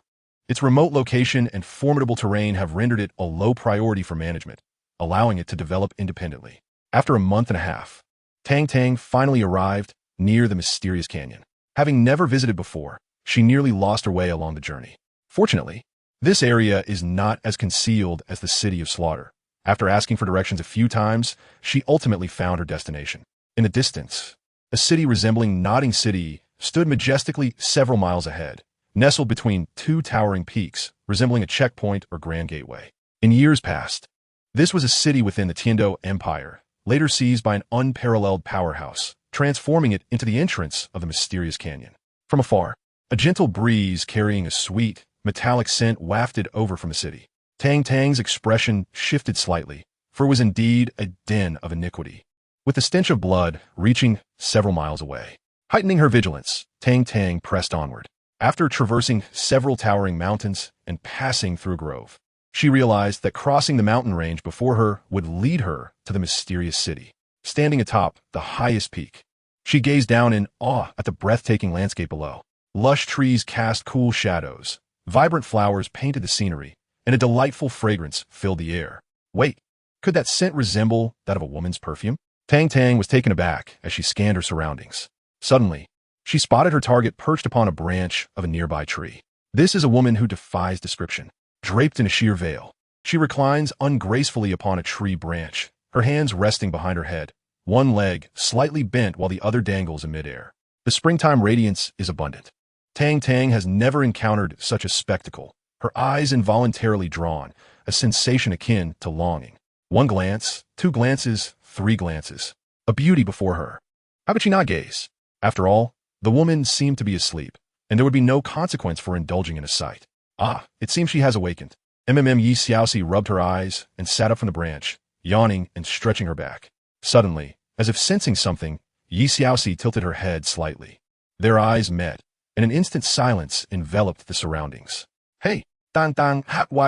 Its remote location and formidable terrain have rendered it a low priority for management, allowing it to develop independently. After a month and a half, Tang Tang finally arrived near the mysterious canyon. Having never visited before, she nearly lost her way along the journey. Fortunately, this area is not as concealed as the City of Slaughter. After asking for directions a few times, she ultimately found her destination. In the distance, A city resembling Notting City stood majestically several miles ahead, nestled between two towering peaks, resembling a checkpoint or grand gateway. In years past, this was a city within the Tiando Empire, later seized by an unparalleled powerhouse, transforming it into the entrance of the mysterious canyon. From afar, a gentle breeze carrying a sweet, metallic scent wafted over from the city. Tang Tang's expression shifted slightly, for it was indeed a den of iniquity, with the stench of blood reaching several miles away. Heightening her vigilance, Tang Tang pressed onward. After traversing several towering mountains and passing through a grove, she realized that crossing the mountain range before her would lead her to the mysterious city. Standing atop the highest peak, she gazed down in awe at the breathtaking landscape below. Lush trees cast cool shadows, vibrant flowers painted the scenery, and a delightful fragrance filled the air. Wait, could that scent resemble that of a woman's perfume? Tang Tang was taken aback as she scanned her surroundings. Suddenly, she spotted her target perched upon a branch of a nearby tree. This is a woman who defies description. Draped in a sheer veil, she reclines ungracefully upon a tree branch, her hands resting behind her head, one leg slightly bent while the other dangles in midair. The springtime radiance is abundant. Tang Tang has never encountered such a spectacle, her eyes involuntarily drawn, a sensation akin to longing. One glance, two glances, three glances. A beauty before her. How could she not gaze? After all, the woman seemed to be asleep, and there would be no consequence for indulging in a sight. Ah, it seems she has awakened. Yi Xiaoxi rubbed her eyes and sat up from the branch, yawning and stretching her back. Suddenly, as if sensing something, Yi Xiaoxi tilted her head slightly. Their eyes met, and an instant silence enveloped the surroundings. Hey, Tang Tang, who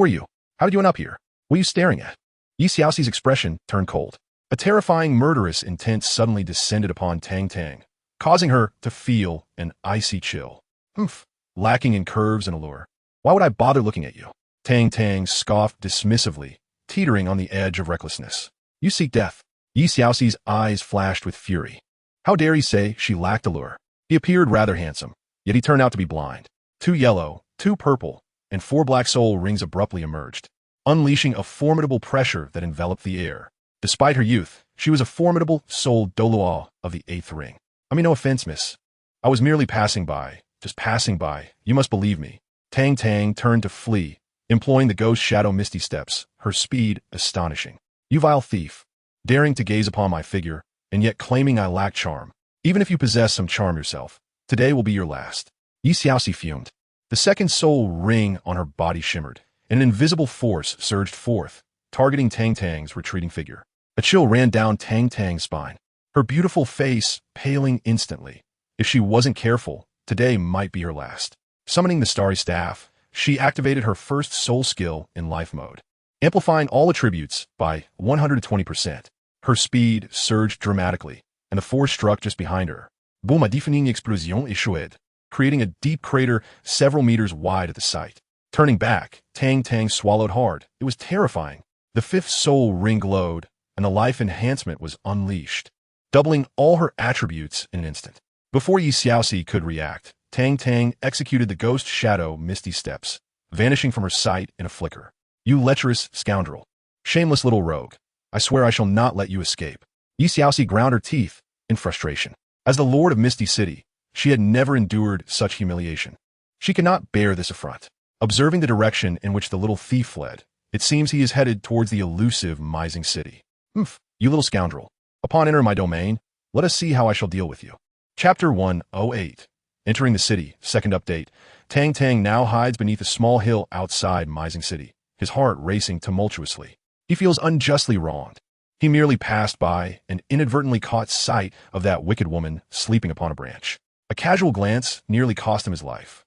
are you? How did you end up here? What are you staring at? Yi Xiaoxi's expression turned cold. A terrifying murderous intent suddenly descended upon Tang Tang, causing her to feel an icy chill. Humph. Lacking in curves and allure. Why would I bother looking at you? Tang Tang scoffed dismissively, teetering on the edge of recklessness. You seek death. Yi Xiaoxi's eyes flashed with fury. How dare he say she lacked allure? He appeared rather handsome, yet he turned out to be blind. 2 yellow, 2 purple, and 4 black soul rings abruptly emerged, unleashing a formidable pressure that enveloped the air. Despite her youth, she was a formidable soul Douluo of the 8th ring. I mean, no offense, miss. I was merely passing by. Just passing by. You must believe me. Tang Tang turned to flee, employing the ghost shadow misty steps, her speed astonishing. You vile thief, daring to gaze upon my figure, and yet claiming I lack charm. Even if you possess some charm yourself, today will be your last. Yi Xiaoxi fumed. The second soul ring on her body shimmered, and an invisible force surged forth, targeting Tang Tang's retreating figure. A chill ran down Tang Tang's spine, her beautiful face paling instantly. If she wasn't careful, today might be her last. Summoning the starry staff, she activated her first soul skill in life mode, amplifying all attributes by 120%. Her speed surged dramatically, and the force struck just behind her. Boom, a deafening explosion échoué, creating a deep crater several meters wide at the site. Turning back, Tang Tang swallowed hard. It was terrifying. The 5th soul ring glowed, and the life enhancement was unleashed, doubling all her attributes in an instant. Before Yi Xiaoxi could react, Tang Tang executed the ghost shadow misty steps, vanishing from her sight in a flicker. You lecherous scoundrel. Shameless little rogue. I swear I shall not let you escape. Yi Xiaoxi ground her teeth in frustration. As the lord of Misty City, she had never endured such humiliation. She could not bear this affront. Observing the direction in which the little thief fled, it seems he is headed towards the elusive Mising City. Humph, you little scoundrel. Upon entering my domain, let us see how I shall deal with you. Chapter 108. Entering the city, second update. Tang Tang now hides beneath a small hill outside Mising City, his heart racing tumultuously. He feels unjustly wronged. He merely passed by and inadvertently caught sight of that wicked woman sleeping upon a branch. A casual glance nearly cost him his life.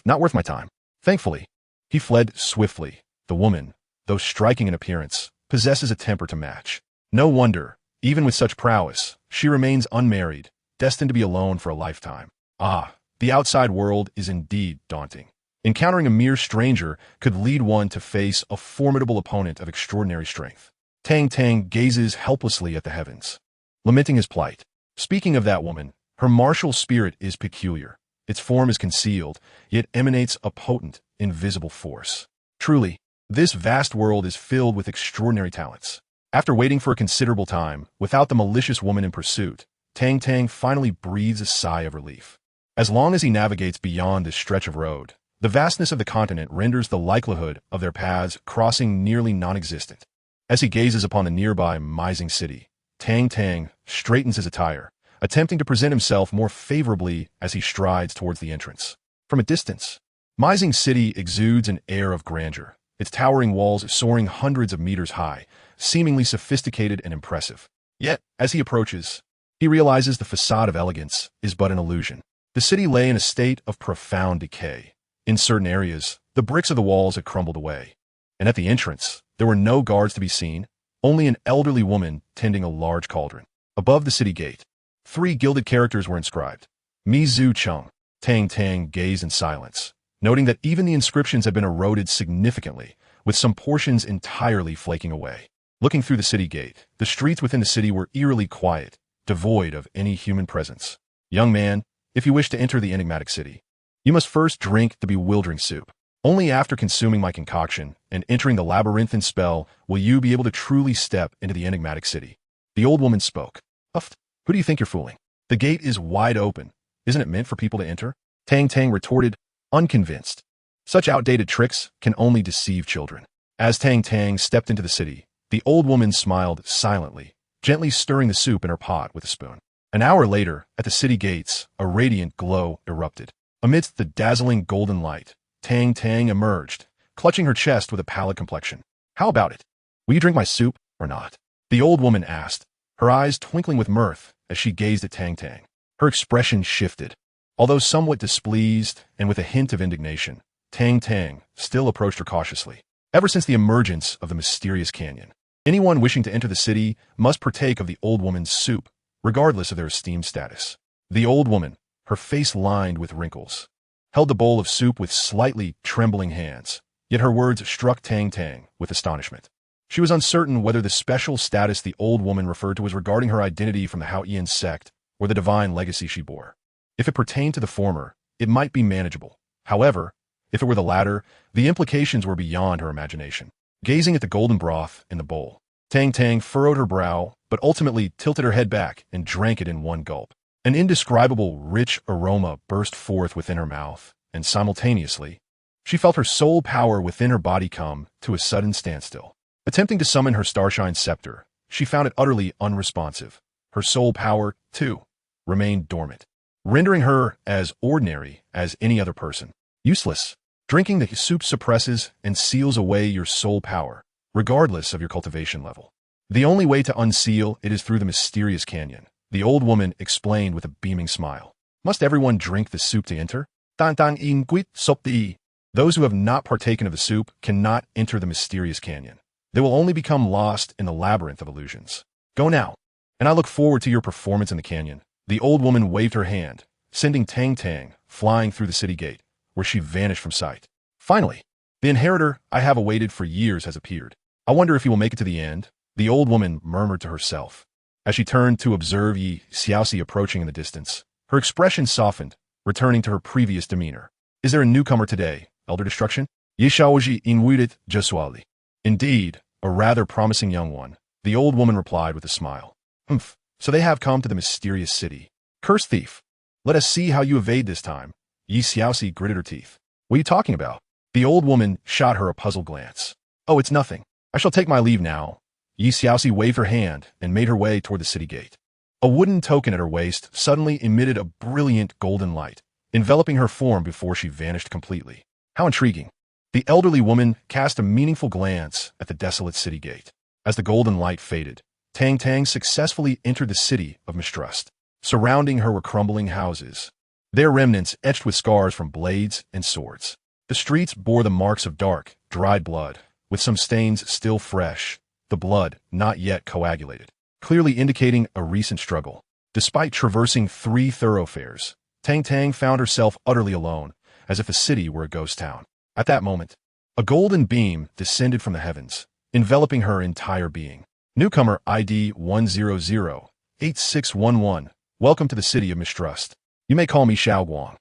Not worth my time. Thankfully, he fled swiftly. The woman, though striking in appearance, possesses a temper to match. No wonder, even with such prowess, she remains unmarried, destined to be alone for a lifetime. Ah, the outside world is indeed daunting. Encountering a mere stranger could lead one to face a formidable opponent of extraordinary strength. Tang Tang gazes helplessly at the heavens, lamenting his plight. Speaking of that woman, her martial spirit is peculiar. Its form is concealed, yet emanates a potent, invisible force. Truly, this vast world is filled with extraordinary talents. After waiting for a considerable time, without the malicious woman in pursuit, Tang Tang finally breathes a sigh of relief. As long as he navigates beyond this stretch of road, the vastness of the continent renders the likelihood of their paths crossing nearly non-existent. As he gazes upon the nearby Mizing city, Tang Tang straightens his attire, attempting to present himself more favorably as he strides towards the entrance. From a distance, Mizing city exudes an air of grandeur, its towering walls soaring hundreds of meters high, seemingly sophisticated and impressive. Yet, as he approaches, he realizes the facade of elegance is but an illusion. The city lay in a state of profound decay. In certain areas, the bricks of the walls had crumbled away. And at the entrance, there were no guards to be seen, only an elderly woman tending a large cauldron. Above the city gate, 3 gilded characters were inscribed. Mi Zhu Cheng. Tang Tang gazed in silence, noting that even the inscriptions had been eroded significantly, with some portions entirely flaking away. Looking through the city gate, the streets within the city were eerily quiet, devoid of any human presence. Young man, if you wish to enter the enigmatic city, you must first drink the bewildering soup. Only after consuming my concoction and entering the labyrinthine spell will you be able to truly step into the enigmatic city. The old woman spoke. Huffed. Who do you think you're fooling? The gate is wide open. Isn't it meant for people to enter? Tang Tang retorted, unconvinced. Such outdated tricks can only deceive children. As Tang Tang stepped into the city, the old woman smiled silently, gently stirring the soup in her pot with a spoon. An hour later, at the city gates, a radiant glow erupted. Amidst the dazzling golden light, Tang Tang emerged, clutching her chest with a pallid complexion. How about it? Will you drink my soup or not? The old woman asked, her eyes twinkling with mirth as she gazed at Tang Tang. Her expression shifted. Although somewhat displeased and with a hint of indignation, Tang Tang still approached her cautiously. Ever since the emergence of the mysterious canyon, anyone wishing to enter the city must partake of the old woman's soup, regardless of their esteemed status. The old woman, her face lined with wrinkles, held the bowl of soup with slightly trembling hands, yet her words struck Tang Tang with astonishment. She was uncertain whether the special status the old woman referred to was regarding her identity from the Xuantian Sect or the divine legacy she bore. If it pertained to the former, it might be manageable. However, if it were the latter, the implications were beyond her imagination. Gazing at the golden broth in the bowl, Tang Tang furrowed her brow, but ultimately tilted her head back and drank it in one gulp. An indescribable, rich aroma burst forth within her mouth, and simultaneously, she felt her soul power within her body come to a sudden standstill. Attempting to summon her starshine scepter, she found it utterly unresponsive. Her soul power, too, remained dormant, rendering her as ordinary as any other person. Useless. Drinking the soup suppresses and seals away your soul power, regardless of your cultivation level. The only way to unseal it is through the mysterious canyon, the old woman explained with a beaming smile. Must everyone drink the soup to enter? Tang Tang in quit sop di. Those who have not partaken of the soup cannot enter the mysterious canyon. They will only become lost in the labyrinth of illusions. Go now, and I look forward to your performance in the canyon. The old woman waved her hand, sending Tang Tang flying through the city gate, where she vanished from sight. Finally, the inheritor I have awaited for years has appeared. I wonder if he will make it to the end, the old woman murmured to herself. As she turned to observe Yi Xiaoxi approaching in the distance, her expression softened, returning to her previous demeanor. Is there a newcomer today, Elder Destruction? Yi Xiaoxi inwuidet Jesuali. Indeed, a rather promising young one, the old woman replied with a smile. Humph, so they have come to the mysterious city. Cursed thief. Let us see how you evade this time. Yi Xiaoxi gritted her teeth. What are you talking about? The old woman shot her a puzzled glance. Oh, it's nothing. I shall take my leave now. Yi Xiaoxi waved her hand and made her way toward the city gate. A wooden token at her waist suddenly emitted a brilliant golden light, enveloping her form before she vanished completely. How intriguing. The elderly woman cast a meaningful glance at the desolate city gate. As the golden light faded, Tang Tang successfully entered the city of mistrust. Surrounding her were crumbling houses, their remnants etched with scars from blades and swords. The streets bore the marks of dark, dried blood, with some stains still fresh, the blood not yet coagulated, clearly indicating a recent struggle. Despite traversing 3 thoroughfares, Tang Tang found herself utterly alone, as if the city were a ghost town. At that moment, a golden beam descended from the heavens, enveloping her entire being. Newcomer ID 1008611, welcome to the city of mistrust. You may call me Xiao Guang.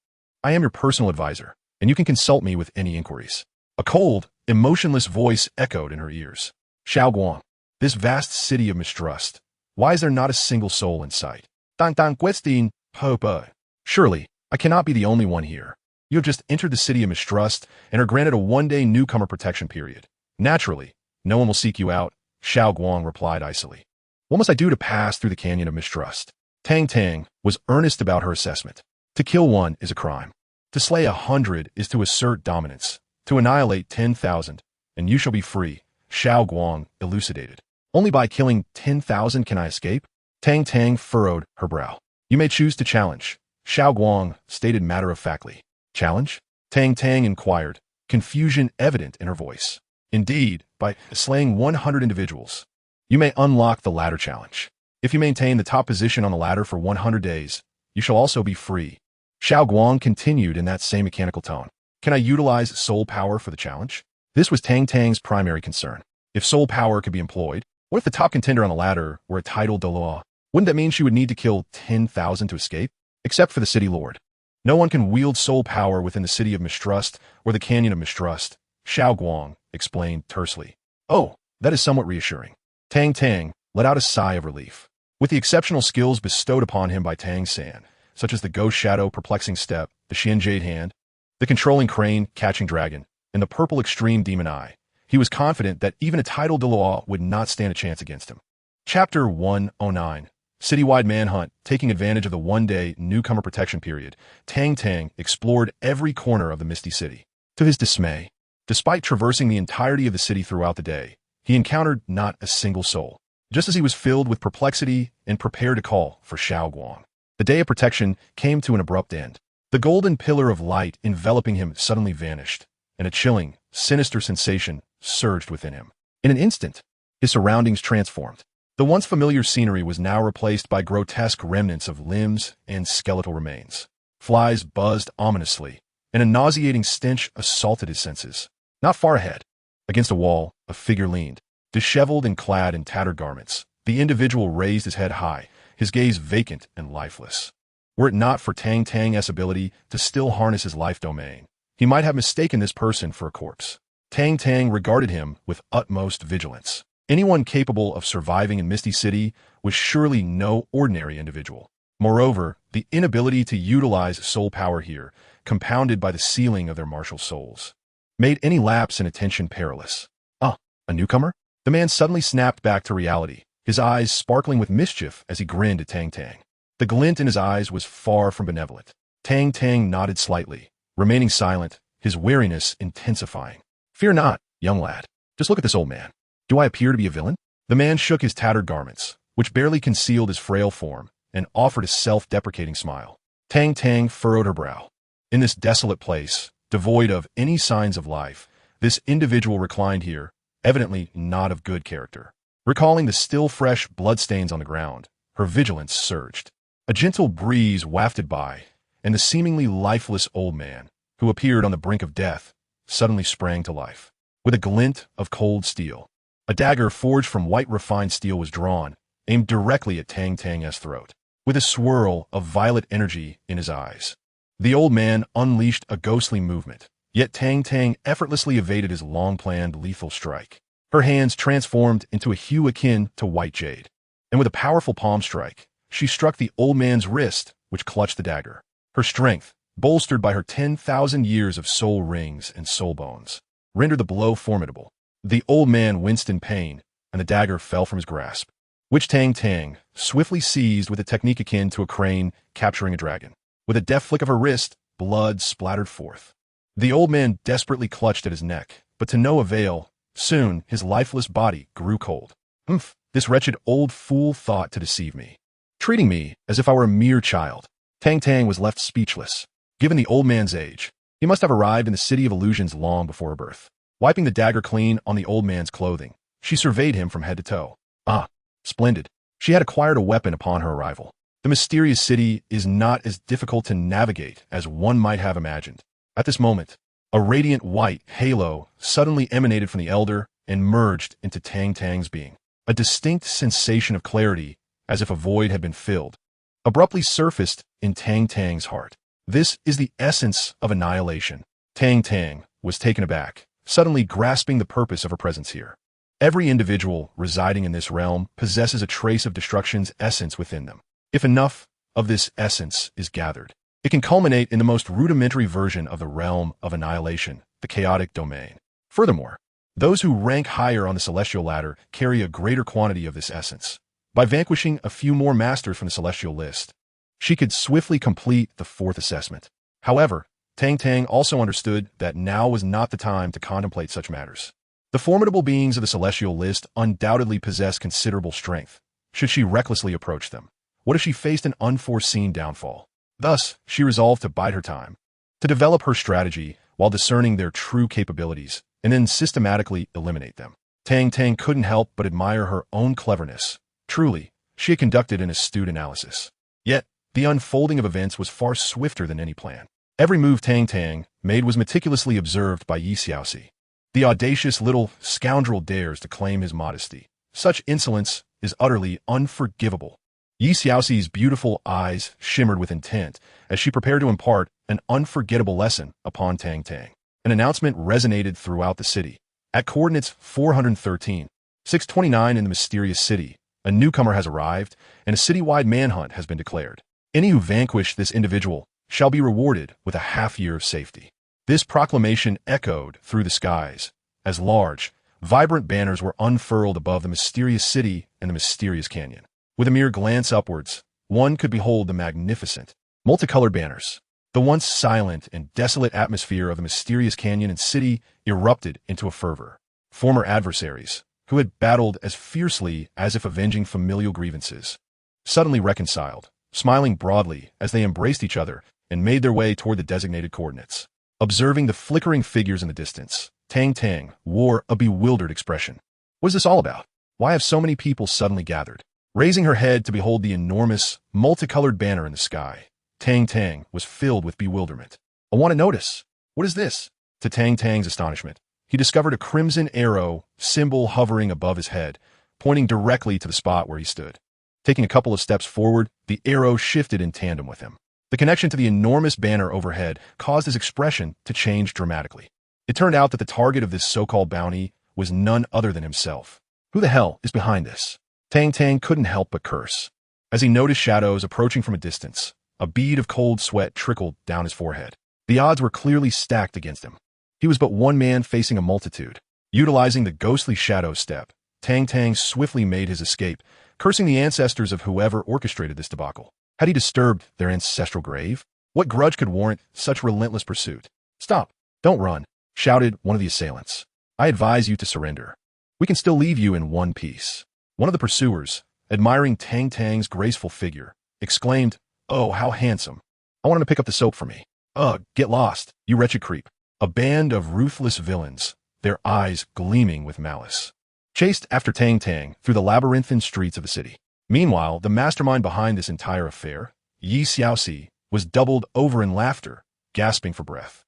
I am your personal advisor, and you can consult me with any inquiries. A cold, emotionless voice echoed in her ears. Xiao Guang, this vast city of mistrust, why is there not a single soul in sight? Tang Tang Question, Popa. Surely, I cannot be the only one here. You have just entered the city of mistrust and are granted a one-day newcomer protection period. Naturally, no one will seek you out, Xiao Guang replied icily. What must I do to pass through the canyon of mistrust? Tang Tang was earnest about her assessment. To kill one is a crime. To slay 100 is to assert dominance. To annihilate 10,000, and you shall be free, Xiao Guang elucidated. Only by killing 10,000 can I escape? Tang Tang furrowed her brow. You may choose to challenge, Xiao Guang stated matter-of-factly. Challenge? Tang Tang inquired, confusion evident in her voice. Indeed, by slaying 100 individuals. You may unlock the latter challenge. If you maintain the top position on the ladder for 100 days, you shall also be free. Xiao Guang continued in that same mechanical tone. Can I utilize soul power for the challenge? This was Tang Tang's primary concern. If soul power could be employed, what if the top contender on the ladder were a titled Douluo? Wouldn't that mean she would need to kill 10,000 to escape? Except for the city lord. No one can wield soul power within the city of mistrust or the canyon of mistrust, Xiao Guang explained tersely. Oh, that is somewhat reassuring. Tang Tang let out a sigh of relief. With the exceptional skills bestowed upon him by Tang San, such as the Ghost Shadow Perplexing Step, the Xian Jade Hand, the Controlling Crane Catching Dragon, and the Purple Extreme Demon Eye, he was confident that even a titled Douluo would not stand a chance against him. Chapter 109. Citywide Manhunt. Taking advantage of the one-day newcomer protection period, Tang Tang explored every corner of the Misty City. To his dismay, despite traversing the entirety of the city throughout the day, he encountered not a single soul, just as he was filled with perplexity and prepared to call for Xiao Guang. The day of protection came to an abrupt end. The golden pillar of light enveloping him suddenly vanished, and a chilling, sinister sensation surged within him. In an instant, his surroundings transformed. The once familiar scenery was now replaced by grotesque remnants of limbs and skeletal remains. Flies buzzed ominously, and a nauseating stench assaulted his senses. Not far ahead, against a wall, a figure leaned. Disheveled and clad in tattered garments, the individual raised his head high, his gaze vacant and lifeless. Were it not for Tang Tang's ability to still harness his life domain, he might have mistaken this person for a corpse. Tang Tang regarded him with utmost vigilance. Anyone capable of surviving in Misty City was surely no ordinary individual. Moreover, the inability to utilize soul power here, compounded by the sealing of their martial souls, made any lapse in attention perilous. Ah, a newcomer? The man suddenly snapped back to reality, his eyes sparkling with mischief as he grinned at Tang Tang. The glint in his eyes was far from benevolent. Tang Tang nodded slightly, remaining silent, his wariness intensifying. Fear not, young lad. Just look at this old man. Do I appear to be a villain? The man shook his tattered garments, which barely concealed his frail form, and offered a self-deprecating smile. Tang Tang furrowed her brow. In this desolate place, devoid of any signs of life, this individual reclined here, evidently not of good character. Recalling the still fresh bloodstains on the ground, her vigilance surged. A gentle breeze wafted by, and the seemingly lifeless old man, who appeared on the brink of death, suddenly sprang to life. With a glint of cold steel, a dagger forged from white refined steel was drawn, aimed directly at Tang Tang's throat. With a swirl of violet energy in his eyes, the old man unleashed a ghostly movement, yet Tang Tang effortlessly evaded his long-planned lethal strike. Her hands transformed into a hue akin to white jade, and with a powerful palm strike, she struck the old man's wrist, which clutched the dagger. Her strength, bolstered by her 10,000 years of soul rings and soul bones, rendered the blow formidable. The old man winced in pain, and the dagger fell from his grasp, which Tang Tang swiftly seized with a technique akin to a crane capturing a dragon. With a deft flick of her wrist, blood splattered forth. The old man desperately clutched at his neck, but to no avail. Soon, his lifeless body grew cold. Humph, this wretched old fool thought to deceive me, treating me as if I were a mere child. Tang Tang was left speechless. Given the old man's age, he must have arrived in the city of illusions long before her birth. Wiping the dagger clean on the old man's clothing, she surveyed him from head to toe. Ah, splendid. She had acquired a weapon upon her arrival. The mysterious city is not as difficult to navigate as one might have imagined. At this moment, a radiant white halo suddenly emanated from the elder and merged into Tang Tang's being. A distinct sensation of clarity, as if a void had been filled, abruptly surfaced in Tang Tang's heart. This is the essence of annihilation. Tang Tang was taken aback, suddenly grasping the purpose of her presence here. Every individual residing in this realm possesses a trace of destruction's essence within them. If enough of this essence is gathered. It can culminate in the most rudimentary version of the realm of annihilation, the chaotic domain. Furthermore, those who rank higher on the celestial ladder carry a greater quantity of this essence. By vanquishing a few more masters from the celestial list, she could swiftly complete the fourth assessment. However, Tang Tang also understood that now was not the time to contemplate such matters. The formidable beings of the celestial list undoubtedly possess considerable strength. Should she recklessly approach them? What if she faced an unforeseen downfall? Thus, she resolved to bide her time, to develop her strategy while discerning their true capabilities, and then systematically eliminate them. Tang Tang couldn't help but admire her own cleverness. Truly, she had conducted an astute analysis. Yet, the unfolding of events was far swifter than any plan. Every move Tang Tang made was meticulously observed by Yi Xiaoxi. The audacious little scoundrel dares to claim his modesty. Such insolence is utterly unforgivable. Yi Xiaoxi's beautiful eyes shimmered with intent as she prepared to impart an unforgettable lesson upon Tang Tang. An announcement resonated throughout the city. At coordinates 413, 629 in the mysterious city, a newcomer has arrived, and a citywide manhunt has been declared. Any who vanquish this individual shall be rewarded with a half-year of safety. This proclamation echoed through the skies, as large, vibrant banners were unfurled above the mysterious city and the mysterious canyon. With a mere glance upwards, one could behold the magnificent, multicolored banners. The once silent and desolate atmosphere of the mysterious canyon and city erupted into a fervor. Former adversaries, who had battled as fiercely as if avenging familial grievances, suddenly reconciled, smiling broadly as they embraced each other and made their way toward the designated coordinates. Observing the flickering figures in the distance, Tang Tang wore a bewildered expression. What is this all about? Why have so many people suddenly gathered? Raising her head to behold the enormous, multicolored banner in the sky, Tang Tang was filled with bewilderment. I want to notice. What is this? To Tang Tang's astonishment, he discovered a crimson arrow symbol hovering above his head, pointing directly to the spot where he stood. Taking a couple of steps forward, the arrow shifted in tandem with him. The connection to the enormous banner overhead caused his expression to change dramatically. It turned out that the target of this so-called bounty was none other than himself. Who the hell is behind this? Tang Tang couldn't help but curse. As he noticed shadows approaching from a distance, a bead of cold sweat trickled down his forehead. The odds were clearly stacked against him. He was but one man facing a multitude. Utilizing the ghostly shadow step, Tang Tang swiftly made his escape, cursing the ancestors of whoever orchestrated this debacle. Had he disturbed their ancestral grave? What grudge could warrant such relentless pursuit? Stop! Don't run! Shouted one of the assailants. I advise you to surrender. We can still leave you in one piece. One of the pursuers, admiring Tang Tang's graceful figure, exclaimed, Oh, how handsome. I want him to pick up the soap for me. Ugh, get lost, you wretched creep. A band of ruthless villains, their eyes gleaming with malice, chased after Tang Tang through the labyrinthine streets of the city. Meanwhile, the mastermind behind this entire affair, Yi Xiaoxi, was doubled over in laughter, gasping for breath.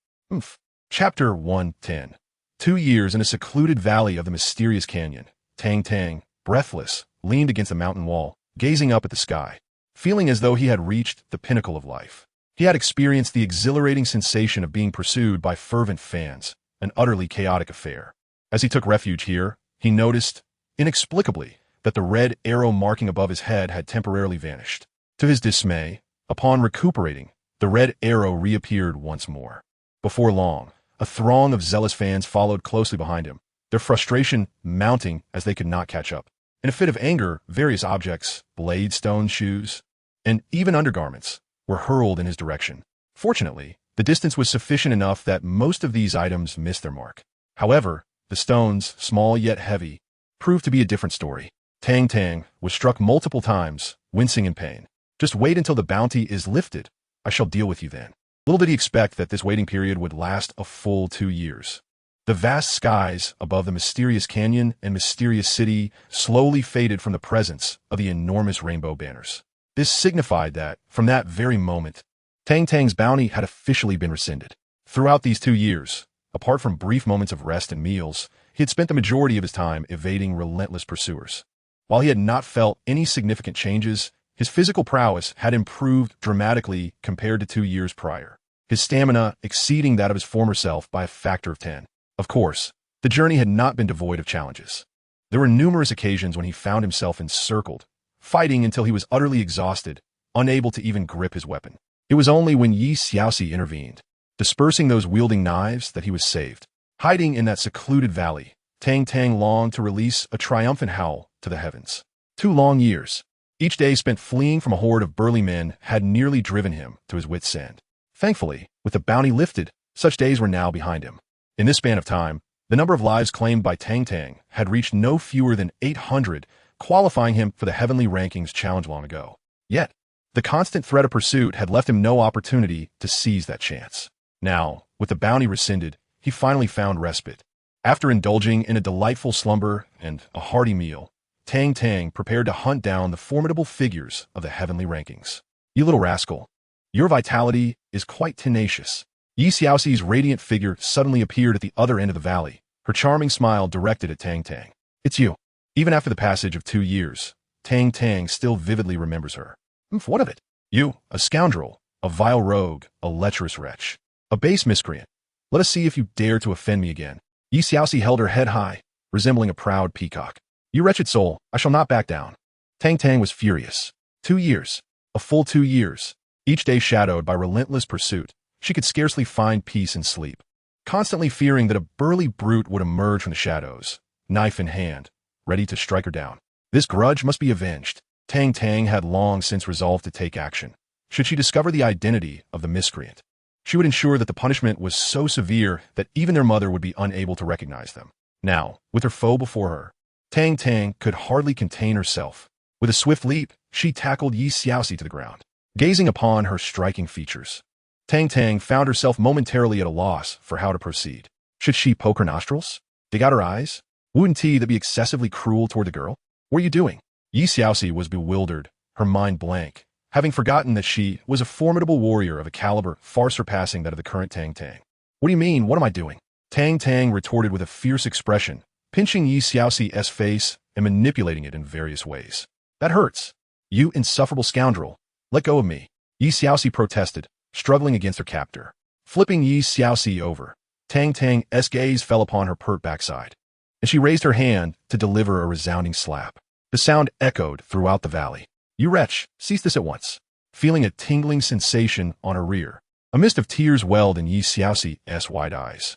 Chapter 110. 2 years in a secluded valley of the mysterious canyon, Tang Tang, breathless, leaned against a mountain wall, gazing up at the sky, feeling as though he had reached the pinnacle of life. He had experienced the exhilarating sensation of being pursued by fervent fans, an utterly chaotic affair. As he took refuge here, he noticed, inexplicably, that the red arrow marking above his head had temporarily vanished. To his dismay, upon recuperating, the red arrow reappeared once more. Before long, a throng of zealous fans followed closely behind him, their frustration mounting as they could not catch up. In a fit of anger, various objects, blades, stones, shoes, and even undergarments, were hurled in his direction. Fortunately, the distance was sufficient enough that most of these items missed their mark. However, the stones, small yet heavy, proved to be a different story. Tang Tang was struck multiple times, wincing in pain. Just wait until the bounty is lifted. I shall deal with you then. Little did he expect that this waiting period would last a full 2 years. The vast skies above the mysterious canyon and mysterious city slowly faded from the presence of the enormous rainbow banners. This signified that, from that very moment, Tang Tang's bounty had officially been rescinded. Throughout these 2 years, apart from brief moments of rest and meals, he had spent the majority of his time evading relentless pursuers. While he had not felt any significant changes, his physical prowess had improved dramatically compared to 2 years prior, his stamina exceeding that of his former self by a factor of 10. Of course, the journey had not been devoid of challenges. There were numerous occasions when he found himself encircled, fighting until he was utterly exhausted, unable to even grip his weapon. It was only when Yi Xiaoxi intervened, dispersing those wielding knives, that he was saved. Hiding in that secluded valley, Tang Tang longed to release a triumphant howl to the heavens. 2 long years, each day spent fleeing from a horde of burly men, had nearly driven him to his wits' end. Thankfully, with the bounty lifted, such days were now behind him. In this span of time, the number of lives claimed by Tang Tang had reached no fewer than 800, qualifying him for the heavenly rankings challenge long ago. Yet, the constant threat of pursuit had left him no opportunity to seize that chance. Now, with the bounty rescinded, he finally found respite. After indulging in a delightful slumber and a hearty meal, Tang Tang prepared to hunt down the formidable figures of the heavenly rankings. You little rascal, your vitality is quite tenacious. Yi Xiaoxi's radiant figure suddenly appeared at the other end of the valley, her charming smile directed at Tang Tang. It's you. Even after the passage of 2 years, Tang Tang still vividly remembers her. What of it? You, a scoundrel, a vile rogue, a lecherous wretch, a base miscreant. Let us see if you dare to offend me again. Yi Xiaoxi held her head high, resembling a proud peacock. You wretched soul, I shall not back down. Tang Tang was furious. 2 years. A full 2 years. Each day shadowed by relentless pursuit, she could scarcely find peace and sleep. Constantly fearing that a burly brute would emerge from the shadows, knife in hand, ready to strike her down. This grudge must be avenged. Tang Tang had long since resolved to take action. Should she discover the identity of the miscreant, she would ensure that the punishment was so severe that even their mother would be unable to recognize them. Now, with her foe before her, Tang Tang could hardly contain herself. With a swift leap, she tackled Yi Xiaoxi to the ground. Gazing upon her striking features, Tang Tang found herself momentarily at a loss for how to proceed. Should she poke her nostrils? Dig out her eyes? Wouldn't that be excessively cruel toward the girl? What are you doing? Yi Xiaoxi was bewildered, her mind blank, having forgotten that she was a formidable warrior of a caliber far surpassing that of the current Tang Tang. What do you mean, what am I doing? Tang Tang retorted with a fierce expression, pinching Yi Xiaoxi's face and manipulating it in various ways. That hurts. You insufferable scoundrel. Let go of me. Yi Xiaoxi protested, struggling against her captor. Flipping Yi Xiaoxi over, Tang Tang's gaze fell upon her pert backside, and she raised her hand to deliver a resounding slap. The sound echoed throughout the valley. You wretch, cease this at once. Feeling a tingling sensation on her rear, a mist of tears welled in Yi Xiaoxi's wide eyes.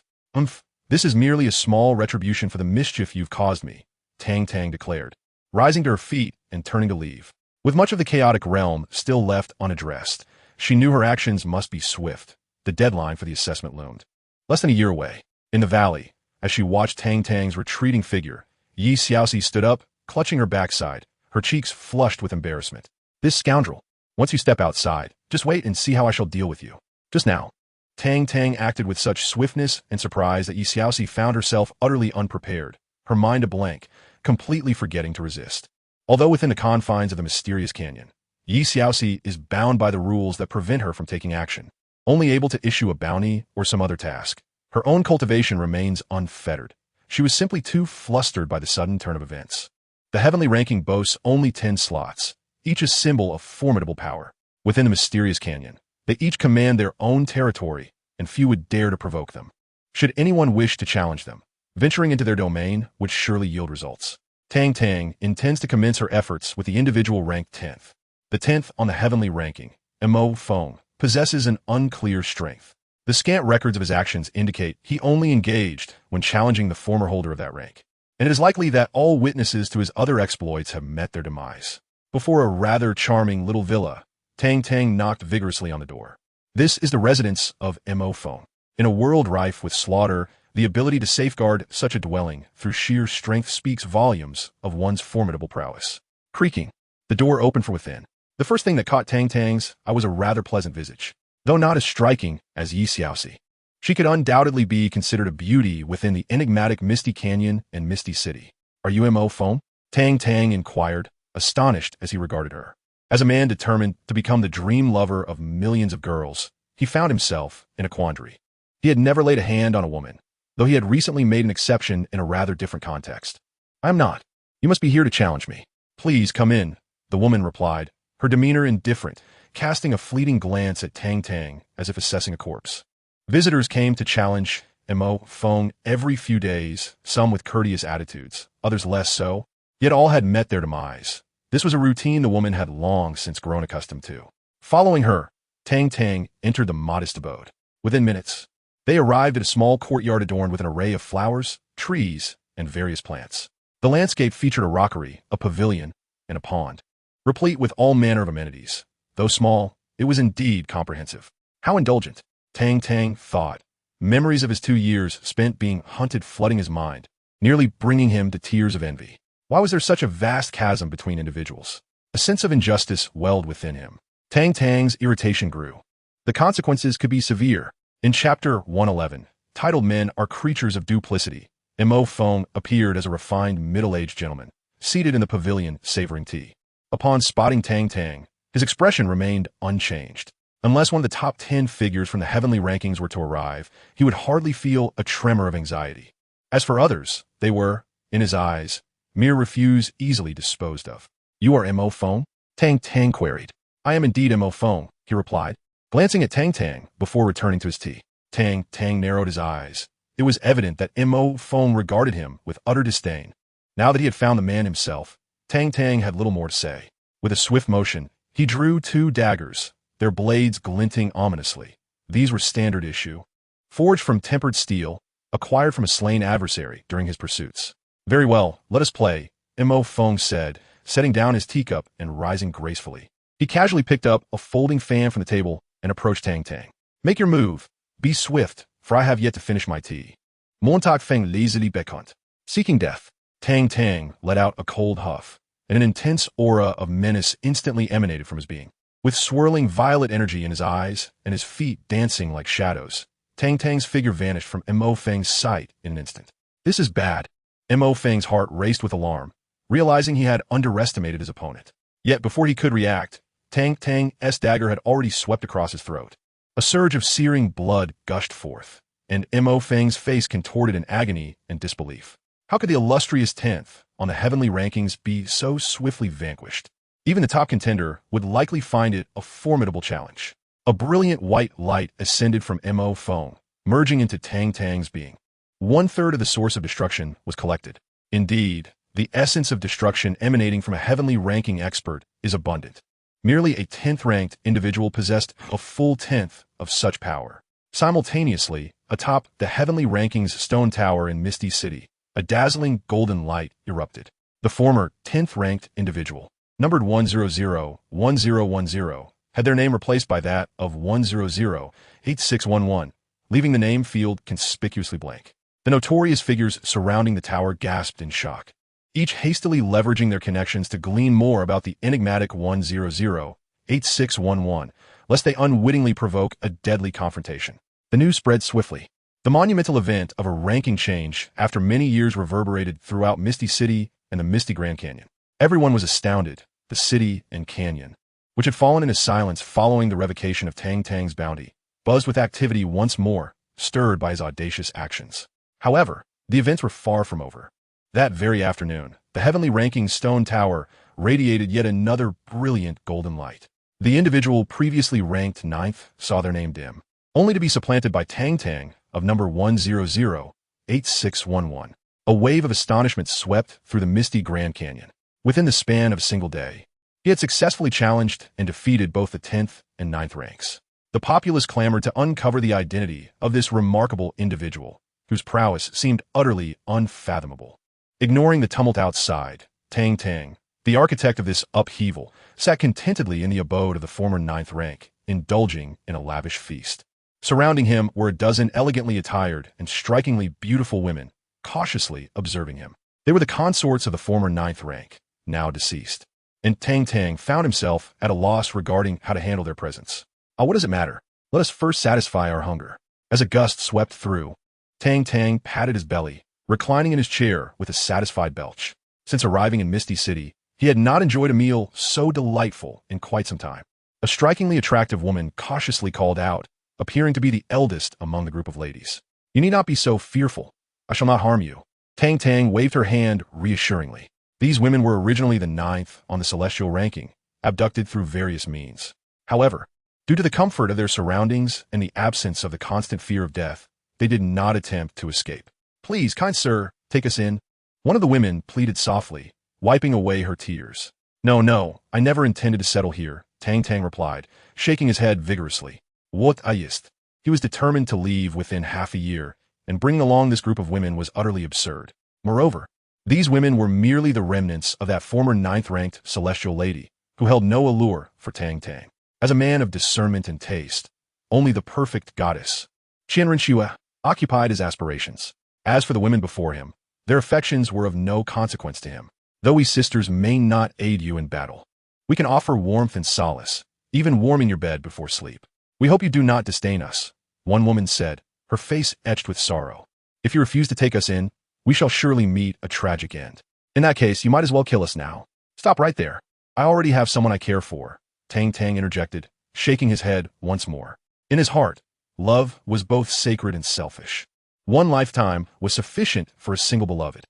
This is merely a small retribution for the mischief you've caused me, Tang Tang declared, rising to her feet and turning to leave. With much of the chaotic realm still left unaddressed, she knew her actions must be swift. The deadline for the assessment loomed. Less than a year away. In the valley, as she watched Tang Tang's retreating figure, Yi Xiaoxi stood up, clutching her backside, her cheeks flushed with embarrassment. This scoundrel. Once you step outside, just wait and see how I shall deal with you. Just now. Tang Tang acted with such swiftness and surprise that Yi Xiaoxi found herself utterly unprepared, her mind a blank, completely forgetting to resist. Although within the confines of the mysterious canyon, Yi Xiaoxi is bound by the rules that prevent her from taking action, only able to issue a bounty or some other task. Her own cultivation remains unfettered. She was simply too flustered by the sudden turn of events. The heavenly ranking boasts only 10 slots, each a symbol of formidable power. Within the mysterious canyon, they each command their own territory, and few would dare to provoke them. Should anyone wish to challenge them, venturing into their domain would surely yield results. Tang Tang intends to commence her efforts with the individual ranked 10th. The 10th on the heavenly ranking, Mo Feng, possesses an unclear strength. The scant records of his actions indicate he only engaged when challenging the former holder of that rank, and it is likely that all witnesses to his other exploits have met their demise. Before a rather charming little villa, Tang Tang knocked vigorously on the door. This is the residence of Mo Feng. In a world rife with slaughter, the ability to safeguard such a dwelling through sheer strength speaks volumes of one's formidable prowess. Creaking, the door opened from within. The first thing that caught Tang Tang's eye was a rather pleasant visage, though not as striking as Yi Xiaoxi. She could undoubtedly be considered a beauty within the enigmatic Misty Canyon and Misty City. Are you Mo Feng? Tang Tang inquired, astonished as he regarded her. As a man determined to become the dream lover of millions of girls, he found himself in a quandary. He had never laid a hand on a woman, though he had recently made an exception in a rather different context. I am not. You must be here to challenge me. Please come in, the woman replied, her demeanor indifferent, casting a fleeting glance at Tang Tang as if assessing a corpse. Visitors came to challenge Mo Feng every few days, some with courteous attitudes, others less so, yet all had met their demise. This was a routine the woman had long since grown accustomed to. Following her, Tang Tang entered the modest abode. Within minutes, they arrived at a small courtyard adorned with an array of flowers, trees, and various plants. The landscape featured a rockery, a pavilion, and a pond, replete with all manner of amenities. Though small, it was indeed comprehensive. How indulgent, Tang Tang thought. Memories of his 2 years spent being hunted flooding his mind, nearly bringing him to tears of envy. Why was there such a vast chasm between individuals? A sense of injustice welled within him. Tang Tang's irritation grew. The consequences could be severe. In Chapter 111, titled Men Are Creatures of Duplicity, Mo Feng appeared as a refined middle-aged gentleman, seated in the pavilion savoring tea. Upon spotting Tang Tang, his expression remained unchanged. Unless one of the top 10 figures from the heavenly rankings were to arrive, he would hardly feel a tremor of anxiety. As for others, they were, in his eyes, mere refuse easily disposed of. "You are Mo Feng?" Tang Tang queried. "I am indeed Mo Feng," he replied, glancing at Tang Tang before returning to his tea. Tang Tang narrowed his eyes. It was evident that Mo Feng regarded him with utter disdain. Now that he had found the man himself, Tang Tang had little more to say. With a swift motion, he drew 2 daggers, their blades glinting ominously. These were standard issue, forged from tempered steel, acquired from a slain adversary during his pursuits. "Very well, let us play," Mo Feng said, setting down his teacup and rising gracefully. He casually picked up a folding fan from the table and approached Tang Tang. "Make your move. Be swift, for I have yet to finish my tea." Montag Feng lazily beckoned. Seeking death, Tang Tang let out a cold huff, and an intense aura of menace instantly emanated from his being. With swirling violet energy in his eyes and his feet dancing like shadows, Tang Tang's figure vanished from Mo Feng's sight in an instant. "This is bad." Mo Feng's heart raced with alarm, realizing he had underestimated his opponent. Yet before he could react, Tang Tang's dagger had already swept across his throat. A surge of searing blood gushed forth, and Mo Feng's face contorted in agony and disbelief. How could the illustrious 10th on the heavenly rankings be so swiftly vanquished? Even the top contender would likely find it a formidable challenge. A brilliant white light ascended from Mo Feng, merging into Tang Tang's being. 1/3 of the source of destruction was collected. Indeed, the essence of destruction emanating from a heavenly ranking expert is abundant. Merely a 10th-ranked individual possessed a full 10th of such power. Simultaneously, atop the heavenly rankings stone tower in Misty City, a dazzling golden light erupted. The former 10th-ranked individual, numbered 100-1010, had their name replaced by that of 100-8611, leaving the name field conspicuously blank. The notorious figures surrounding the tower gasped in shock, each hastily leveraging their connections to glean more about the enigmatic 100-8611, lest they unwittingly provoke a deadly confrontation. The news spread swiftly. The monumental event of a ranking change after many years reverberated throughout Misty City and the Misty Grand Canyon. Everyone was astounded. The city and canyon, which had fallen into silence following the revocation of Tang Tang's bounty, buzzed with activity once more, stirred by his audacious actions. However, the events were far from over. That very afternoon, the heavenly ranking stone tower radiated yet another brilliant golden light. The individual previously ranked 9th saw their name dim, only to be supplanted by Tang Tang of number 100-8611. A wave of astonishment swept through the misty Grand Canyon. Within the span of a single day, he had successfully challenged and defeated both the 10th and 9th ranks. The populace clamored to uncover the identity of this remarkable individual, whose prowess seemed utterly unfathomable. Ignoring the tumult outside, Tang Tang, the architect of this upheaval, sat contentedly in the abode of the former 9th rank, indulging in a lavish feast. Surrounding him were a dozen elegantly attired and strikingly beautiful women, cautiously observing him. They were the consorts of the former 9th rank, now deceased, and Tang Tang found himself at a loss regarding how to handle their presence. What does it matter? Let us first satisfy our hunger. As a gust swept through, Tang Tang patted his belly, reclining in his chair with a satisfied belch. Since arriving in Misty City, he had not enjoyed a meal so delightful in quite some time. A strikingly attractive woman cautiously called out, appearing to be the eldest among the group of ladies. "You need not be so fearful. I shall not harm you." Tang Tang waved her hand reassuringly. These women were originally the 9th on the celestial ranking, abducted through various means. However, due to the comfort of their surroundings and the absence of the constant fear of death, they did not attempt to escape. "Please, kind sir, take us in," one of the women pleaded softly, wiping away her tears. No, no, I never intended to settle here, Tang Tang replied, shaking his head vigorously. What I ist. He was determined to leave within half a year, and bringing along this group of women was utterly absurd. Moreover, these women were merely the remnants of that former ninth-ranked celestial lady, who held no allure for Tang Tang. As a man of discernment and taste, only the perfect goddess, Qianren Xue, occupied his aspirations. As for the women before him, their affections were of no consequence to him. Though we sisters may not aid you in battle, we can offer warmth and solace, even warming your bed before sleep. We hope you do not disdain us, one woman said, her face etched with sorrow. If you refuse to take us in, we shall surely meet a tragic end. In that case, you might as well kill us now. Stop right there. I already have someone I care for, Tang Tang interjected, shaking his head once more. In his heart, love was both sacred and selfish. One lifetime was sufficient for a single beloved.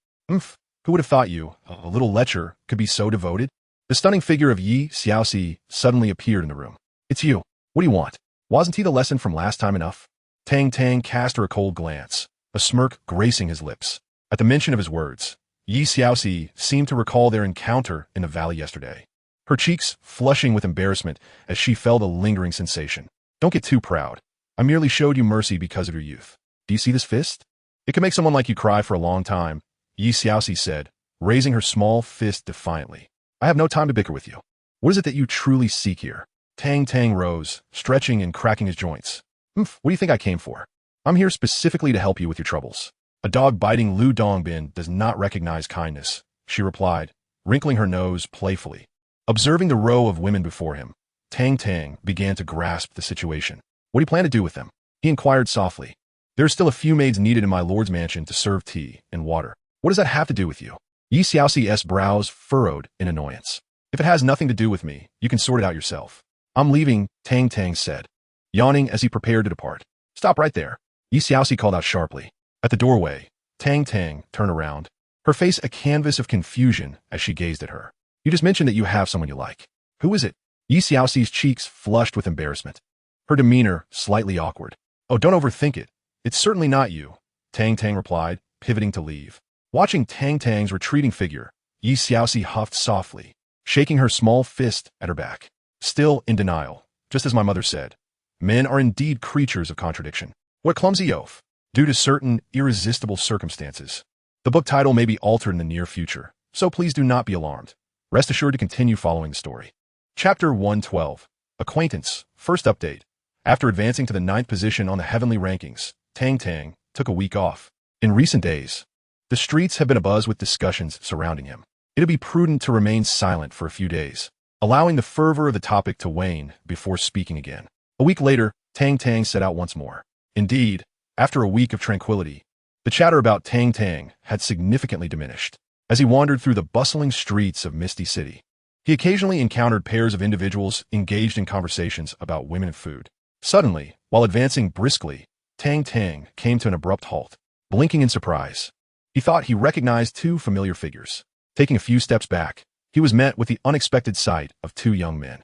Who would have thought you, a little lecher, could be so devoted? The stunning figure of Yi Xiaoxi suddenly appeared in the room. It's you. What do you want? Wasn't he the lesson from last time enough? Tang Tang cast her a cold glance, a smirk gracing his lips. At the mention of his words, Yi Xiaoxi seemed to recall their encounter in the valley yesterday, her cheeks flushing with embarrassment as she felt a lingering sensation. Don't get too proud. I merely showed you mercy because of your youth. Do you see this fist? It can make someone like you cry for a long time, Yi Xiaoxi said, raising her small fist defiantly. I have no time to bicker with you. What is it that you truly seek here? Tang Tang rose, stretching and cracking his joints. What do you think I came for? I'm here specifically to help you with your troubles. A dog biting Lu Dongbin does not recognize kindness, she replied, wrinkling her nose playfully. Observing the row of women before him, Tang Tang began to grasp the situation. What do you plan to do with them? He inquired softly. There are still a few maids needed in my lord's mansion to serve tea and water. What does that have to do with you? Yi Xiaoxi's brows furrowed in annoyance. If it has nothing to do with me, you can sort it out yourself. I'm leaving, Tang Tang said, yawning as he prepared to depart. Stop right there, Yi Xiaoxi called out sharply. At the doorway, Tang Tang turned around, her face a canvas of confusion as she gazed at her. You just mentioned that you have someone you like. Who is it? Yi Xiaoxi's cheeks flushed with embarrassment, her demeanor slightly awkward. Oh, don't overthink it. It's certainly not you, Tang Tang replied, pivoting to leave. Watching Tang Tang's retreating figure, Yi Xiaoxi huffed softly, shaking her small fist at her back. Still in denial, just as my mother said. Men are indeed creatures of contradiction. What clumsy oaf. Due to certain irresistible circumstances, the book title may be altered in the near future, so please do not be alarmed. Rest assured to continue following the story. Chapter 112. Acquaintance. First update. After advancing to the 9th position on the heavenly rankings, Tang Tang took a week off. In recent days, the streets have been abuzz with discussions surrounding him. It'd be prudent to remain silent for a few days, allowing the fervor of the topic to wane before speaking again. A week later, Tang Tang set out once more. Indeed, after a week of tranquility, the chatter about Tang Tang had significantly diminished. As he wandered through the bustling streets of Misty City, he occasionally encountered pairs of individuals engaged in conversations about women and food. Suddenly, while advancing briskly, Tang Tang came to an abrupt halt, blinking in surprise. He thought he recognized two familiar figures. Taking a few steps back, he was met with the unexpected sight of two young men.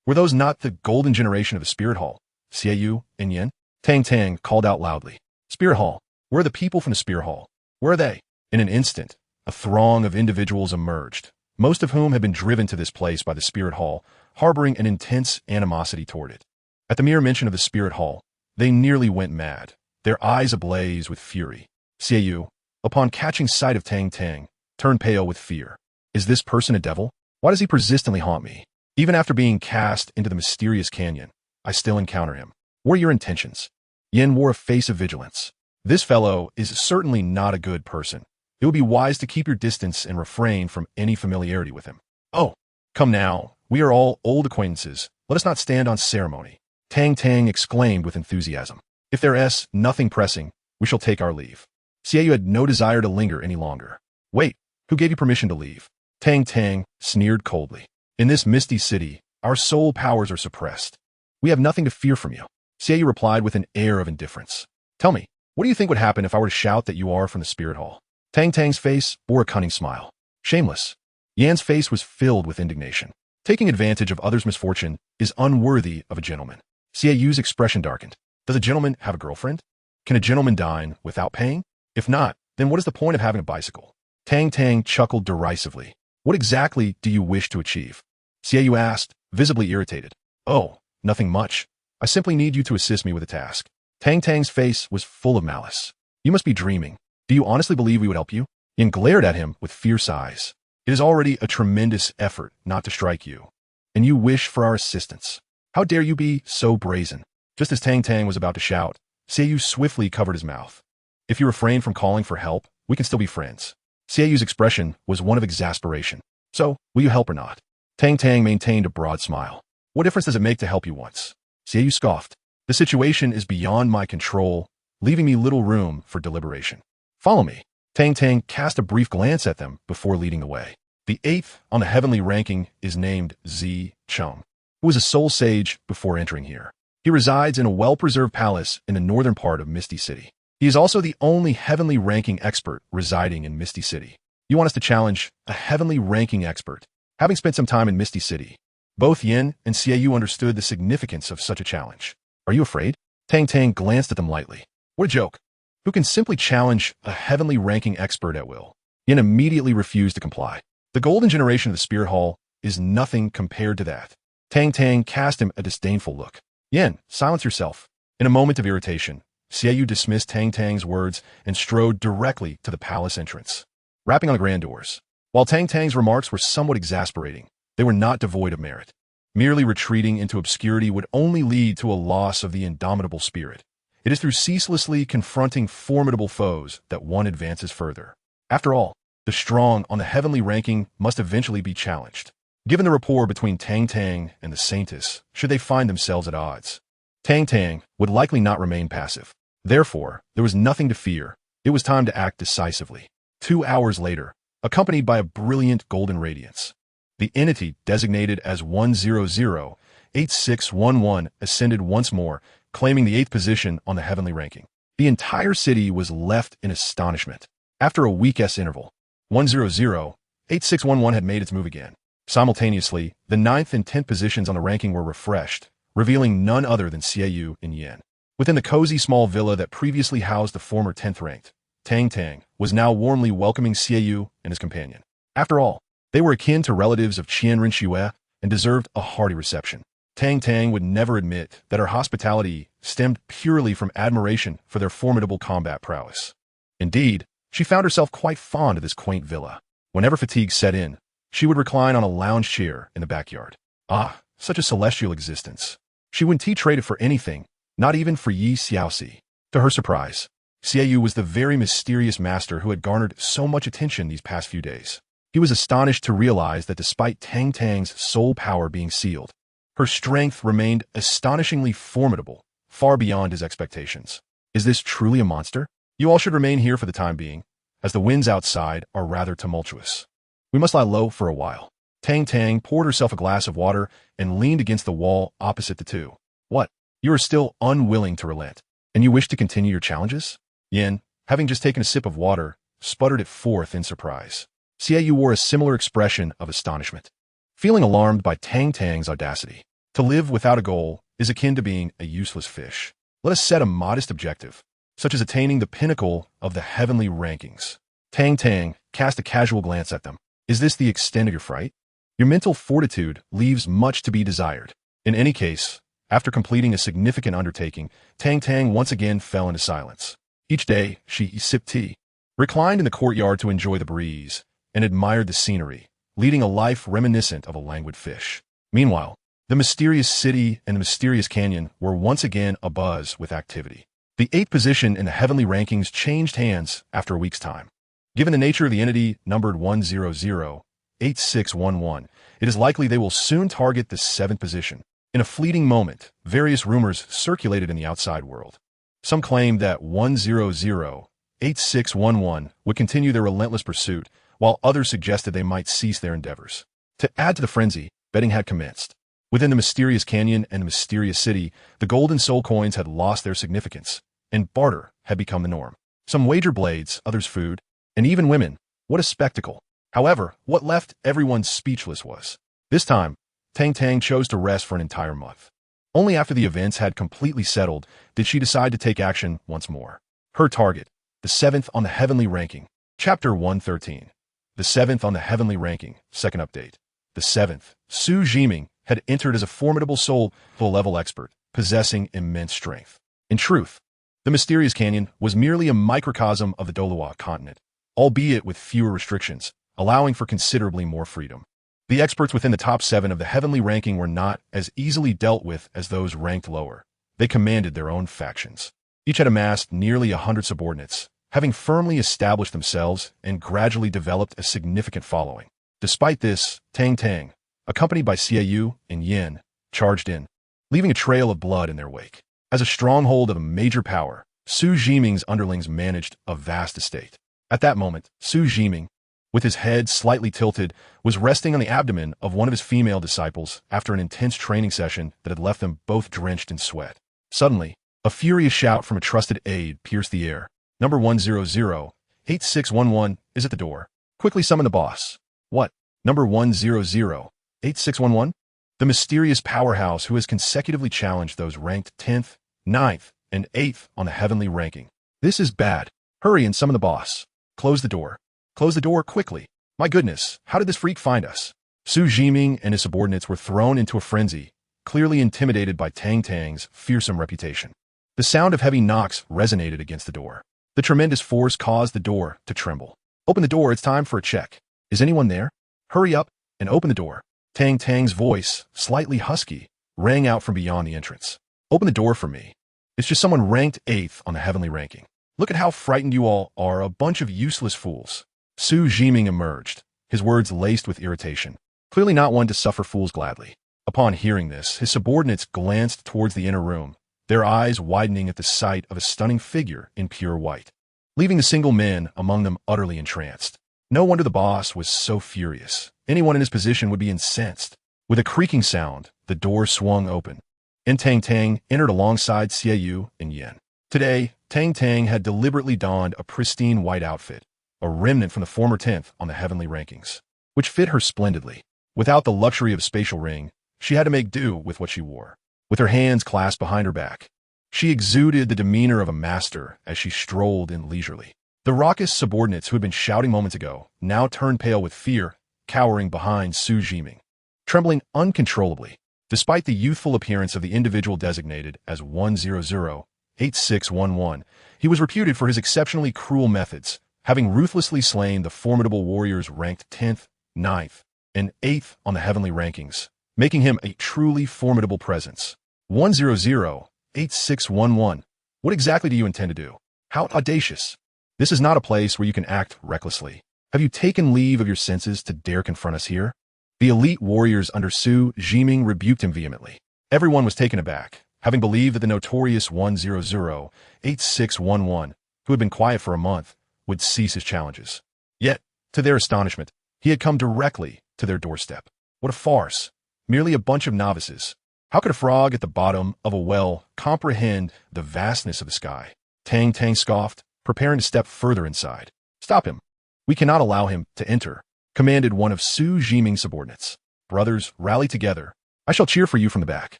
Were those not the golden generation of the Spirit Hall, Xiaoyu and Yin? Tang Tang called out loudly. Spirit Hall, where are the people from the Spirit Hall? Where are they? In an instant, a throng of individuals emerged, most of whom had been driven to this place by the Spirit Hall, harboring an intense animosity toward it. At the mere mention of the Spirit Hall, they nearly went mad, their eyes ablaze with fury. Xiaoyu, upon catching sight of Tang Tang, turned pale with fear. Is this person a devil? Why does he persistently haunt me? Even after being cast into the mysterious canyon, I still encounter him. What are your intentions? Yin wore a face of vigilance. This fellow is certainly not a good person. It would be wise to keep your distance and refrain from any familiarity with him. Oh, come now. We are all old acquaintances. Let us not stand on ceremony. Tang Tang exclaimed with enthusiasm. If there is nothing pressing, we shall take our leave. Xiaoyu had no desire to linger any longer. Wait, who gave you permission to leave? Tang Tang sneered coldly. In this misty city, our soul powers are suppressed. We have nothing to fear from you. Xiaoyu replied with an air of indifference. Tell me, what do you think would happen if I were to shout that you are from the Spirit Hall? Tang Tang's face bore a cunning smile. Shameless. Yan's face was filled with indignation. Taking advantage of others' misfortune is unworthy of a gentleman. Xiaoyu's expression darkened. Does a gentleman have a girlfriend? Can a gentleman dine without paying? If not, then what is the point of having a bicycle? Tang Tang chuckled derisively. What exactly do you wish to achieve? Xiaoyu asked, visibly irritated. Oh, nothing much. I simply need you to assist me with a task. Tang Tang's face was full of malice. You must be dreaming. Do you honestly believe we would help you? Yin glared at him with fierce eyes. It is already a tremendous effort not to strike you. And you wish for our assistance. How dare you be so brazen? Just as Tang Tang was about to shout, Xiaoyu swiftly covered his mouth. If you refrain from calling for help, we can still be friends. Xiaoyu's expression was one of exasperation. So, will you help or not? Tang Tang maintained a broad smile. What difference does it make to help you once? Xiaoyu scoffed. The situation is beyond my control, leaving me little room for deliberation. Follow me. Tang Tang cast a brief glance at them before leading the way. The 8th on the heavenly ranking is named Zi Cheng, who was a soul sage before entering here. He resides in a well-preserved palace in the northern part of Misty City. He is also the only heavenly ranking expert residing in Misty City. You want us to challenge a heavenly ranking expert. Having spent some time in Misty City, both Yin and Xiaoyu understood the significance of such a challenge. Are you afraid? Tang Tang glanced at them lightly. What a joke. Who can simply challenge a heavenly ranking expert at will? Yin immediately refused to comply. The golden generation of the Spirit Hall is nothing compared to that. Tang Tang cast him a disdainful look. Yin, silence yourself. In a moment of irritation, Xiaoyu dismissed Tang Tang's words and strode directly to the palace entrance, rapping on the grand doors. While Tang Tang's remarks were somewhat exasperating, they were not devoid of merit. Merely retreating into obscurity would only lead to a loss of the indomitable spirit. It is through ceaselessly confronting formidable foes that one advances further. After all, the strong on the heavenly ranking must eventually be challenged. Given the rapport between Tang Tang and the Saintess, should they find themselves at odds, Tang Tang would likely not remain passive. Therefore, there was nothing to fear. It was time to act decisively. 2 hours later, accompanied by a brilliant golden radiance, the entity designated as 1008611 ascended once more, claiming the 8th position on the heavenly ranking. The entire city was left in astonishment. After a week-s interval, 1008611 had made its move again. Simultaneously, the 9th and 10th positions on the ranking were refreshed, revealing none other than Xiaoyu and Yin. Within the cozy small villa that previously housed the former 10th ranked, Tang Tang was now warmly welcoming Xiaoyu and his companion. After all, they were akin to relatives of Qian Rinxue and deserved a hearty reception. Tang Tang would never admit that her hospitality stemmed purely from admiration for their formidable combat prowess. Indeed, she found herself quite fond of this quaint villa. Whenever fatigue set in, she would recline on a lounge chair in the backyard. Ah, such a celestial existence. She wouldn't trade it for anything, not even for Yi Xiaoxi. To her surprise, Xiaoyu was the very mysterious master who had garnered so much attention these past few days. He was astonished to realize that despite Tang Tang's soul power being sealed, her strength remained astonishingly formidable, far beyond his expectations. Is this truly a monster? You all should remain here for the time being, as the winds outside are rather tumultuous. We must lie low for a while. Tang Tang poured herself a glass of water and leaned against the wall opposite the two. What? You are still unwilling to relent, and you wish to continue your challenges? Yin, having just taken a sip of water, sputtered it forth in surprise. Xiaoyu wore a similar expression of astonishment, feeling alarmed by Tang Tang's audacity. To live without a goal is akin to being a useless fish. Let us set a modest objective, such as attaining the pinnacle of the heavenly rankings. Tang Tang cast a casual glance at them. Is this the extent of your fright? Your mental fortitude leaves much to be desired. In any case, after completing a significant undertaking, Tang Tang once again fell into silence. Each day, she sipped tea, reclined in the courtyard to enjoy the breeze, and admired the scenery, leading a life reminiscent of a languid fish. Meanwhile, the mysterious city and the mysterious canyon were once again abuzz with activity. The 8th position in the heavenly rankings changed hands after a week's time. Given the nature of the entity numbered 1008611, it is likely they will soon target the 7th position. In a fleeting moment, various rumors circulated in the outside world. Some claimed that 1008611 would continue their relentless pursuit, while others suggested they might cease their endeavors. To add to the frenzy, betting had commenced. Within the mysterious canyon and the mysterious city, the golden soul coins had lost their significance, and barter had become the norm. Some wager blades, others food, and even women. What a spectacle. However, what left everyone speechless was, this time, Tang Tang chose to rest for an entire month. Only after the events had completely settled did she decide to take action once more. Her target, the 7th on the heavenly ranking. Chapter 113. the 7th on the heavenly ranking, second update. The 7th, Su Jiming, had entered as a formidable soul-level expert, possessing immense strength. In truth, the mysterious canyon was merely a microcosm of the Douluo continent, albeit with fewer restrictions, allowing for considerably more freedom. The experts within the top 7 of the heavenly ranking were not as easily dealt with as those ranked lower. They commanded their own factions. Each had amassed nearly 100 subordinates, having firmly established themselves and gradually developed a significant following. Despite this, Tang Tang, accompanied by Xiaoyu and Yin, charged in, leaving a trail of blood in their wake. As a stronghold of a major power, Su Jiming's underlings managed a vast estate. At that moment, Su Jiming, with his head slightly tilted, was resting on the abdomen of one of his female disciples after an intense training session that had left them both drenched in sweat. Suddenly, a furious shout from a trusted aide pierced the air. Number 100-8611 is at the door. Quickly summon the boss. What? Number 100-8611? The mysterious powerhouse who has consecutively challenged those ranked 10th, 9th, and 8th on the heavenly ranking. This is bad. Hurry and summon the boss. Close the door. Close the door quickly. My goodness, how did this freak find us? Su Jiming and his subordinates were thrown into a frenzy, clearly intimidated by Tang Tang's fearsome reputation. The sound of heavy knocks resonated against the door. The tremendous force caused the door to tremble. Open the door, it's time for a check. Is anyone there? Hurry up and open the door. Tang Tang's voice, slightly husky, rang out from beyond the entrance. Open the door for me. It's just someone ranked 8th on the heavenly ranking. Look at how frightened you all are, a bunch of useless fools. Su Jiming emerged, his words laced with irritation, clearly not one to suffer fools gladly. Upon hearing this, his subordinates glanced towards the inner room, their eyes widening at the sight of a stunning figure in pure white, leaving the single men among them utterly entranced. No wonder the boss was so furious. Anyone in his position would be incensed. With a creaking sound, the door swung open, and Tang Tang entered alongside Xiaoyu and Yin. Today, Tang Tang had deliberately donned a pristine white outfit, a remnant from the former 10th on the heavenly rankings, which fit her splendidly. Without the luxury of a spatial ring, she had to make do with what she wore. With her hands clasped behind her back, she exuded the demeanor of a master as she strolled in leisurely. The raucous subordinates who had been shouting moments ago now turned pale with fear, cowering behind Su Jiming, trembling uncontrollably. Despite the youthful appearance of the individual designated as 100-8611, he was reputed for his exceptionally cruel methods, having ruthlessly slain the formidable warriors ranked 10th, 9th, and 8th on the heavenly rankings, making him a truly formidable presence. 100-8611. What exactly do you intend to do? How audacious! This is not a place where you can act recklessly. Have you taken leave of your senses to dare confront us here? The elite warriors under Su Jiming rebuked him vehemently. Everyone was taken aback, having believed that the notorious 100-8611, who had been quiet for a month, would cease his challenges. Yet, to their astonishment, he had come directly to their doorstep. What a farce! Merely a bunch of novices. How could a frog at the bottom of a well comprehend the vastness of the sky? Tang Tang scoffed, preparing to step further inside. Stop him. We cannot allow him to enter, commanded one of Su Jiming's subordinates. Brothers, rally together. I shall cheer for you from the back.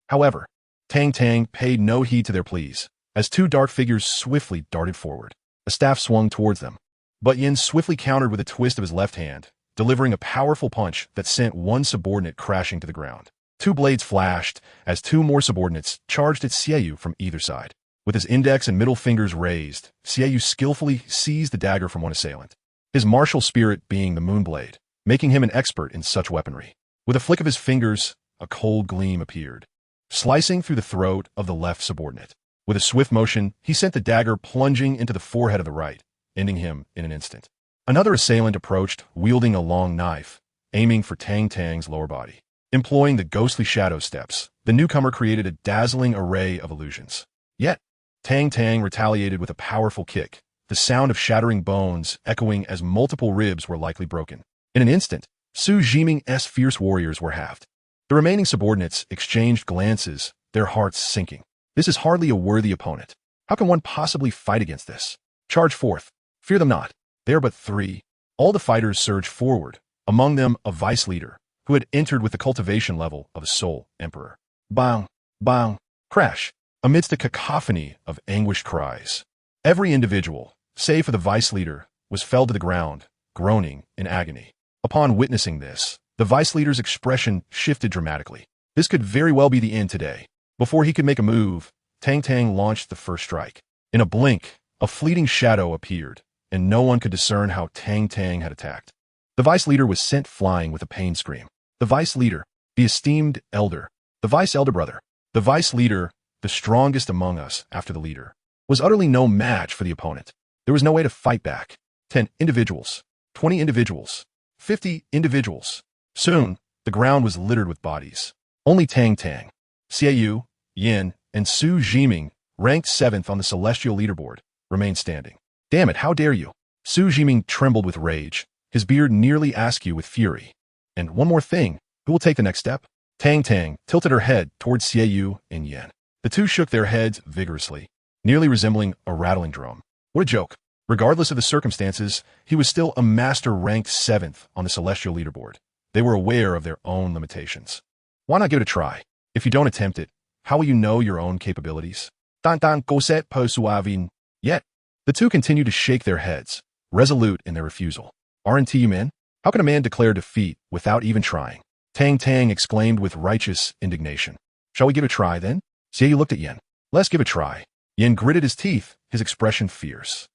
However, Tang Tang paid no heed to their pleas, as two dark figures swiftly darted forward. A staff swung towards them, but Yin swiftly countered with a twist of his left hand, delivering a powerful punch that sent one subordinate crashing to the ground. Two blades flashed as two more subordinates charged at Xiaoyu from either side. With his index and middle fingers raised, Xiaoyu skillfully seized the dagger from one assailant, his martial spirit being the moonblade, making him an expert in such weaponry. With a flick of his fingers, a cold gleam appeared, slicing through the throat of the left subordinate. With a swift motion, he sent the dagger plunging into the forehead of the right, ending him in an instant. Another assailant approached, wielding a long knife, aiming for Tang Tang's lower body. Employing the ghostly shadow steps, the newcomer created a dazzling array of illusions. Yet, Tang Tang retaliated with a powerful kick, the sound of shattering bones echoing as multiple ribs were likely broken. In an instant, Su Jiming's fierce warriors were halved. The remaining subordinates exchanged glances, their hearts sinking. This is hardly a worthy opponent. How can one possibly fight against this? Charge forth. Fear them not. They are but 3. All the fighters surged forward, among them a vice leader, who had entered with the cultivation level of a soul emperor. Bang! Bang! Crash! Amidst a cacophony of anguished cries, every individual, save for the vice leader, was felled to the ground, groaning in agony. Upon witnessing this, the vice leader's expression shifted dramatically. This could very well be the end today. Before he could make a move, Tang Tang launched the first strike. In a blink, a fleeting shadow appeared, and no one could discern how Tang Tang had attacked. The vice leader was sent flying with a pain scream. The vice leader, the esteemed elder, the vice elder brother, the vice leader, the strongest among us after the leader, was utterly no match for the opponent. There was no way to fight back. 10 individuals, 20 individuals, 50 individuals. Soon, the ground was littered with bodies. Only Tang Tang, Xiaoyu, Yin, and Su Jiming, ranked 7th on the celestial leaderboard, remained standing. Damn it, how dare you? Su Jiming trembled with rage, his beard nearly askew with fury. And one more thing, who will take the next step? Tang Tang tilted her head towards Xiaoyu and Yin. The two shook their heads vigorously, nearly resembling a rattling drum. What a joke. Regardless of the circumstances, he was still a master ranked 7th on the celestial leaderboard. They were aware of their own limitations. Why not give it a try? If you don't attempt it, how will you know your own capabilities? Tang Tang coset per suavin. Yet, the two continued to shake their heads, resolute in their refusal. Aren't you men? How can a man declare defeat without even trying? Tang Tang exclaimed with righteous indignation. Shall we give it a try, then? Xiaoyu looked at Yin. Let's give it a try. Yin gritted his teeth, his expression fierce.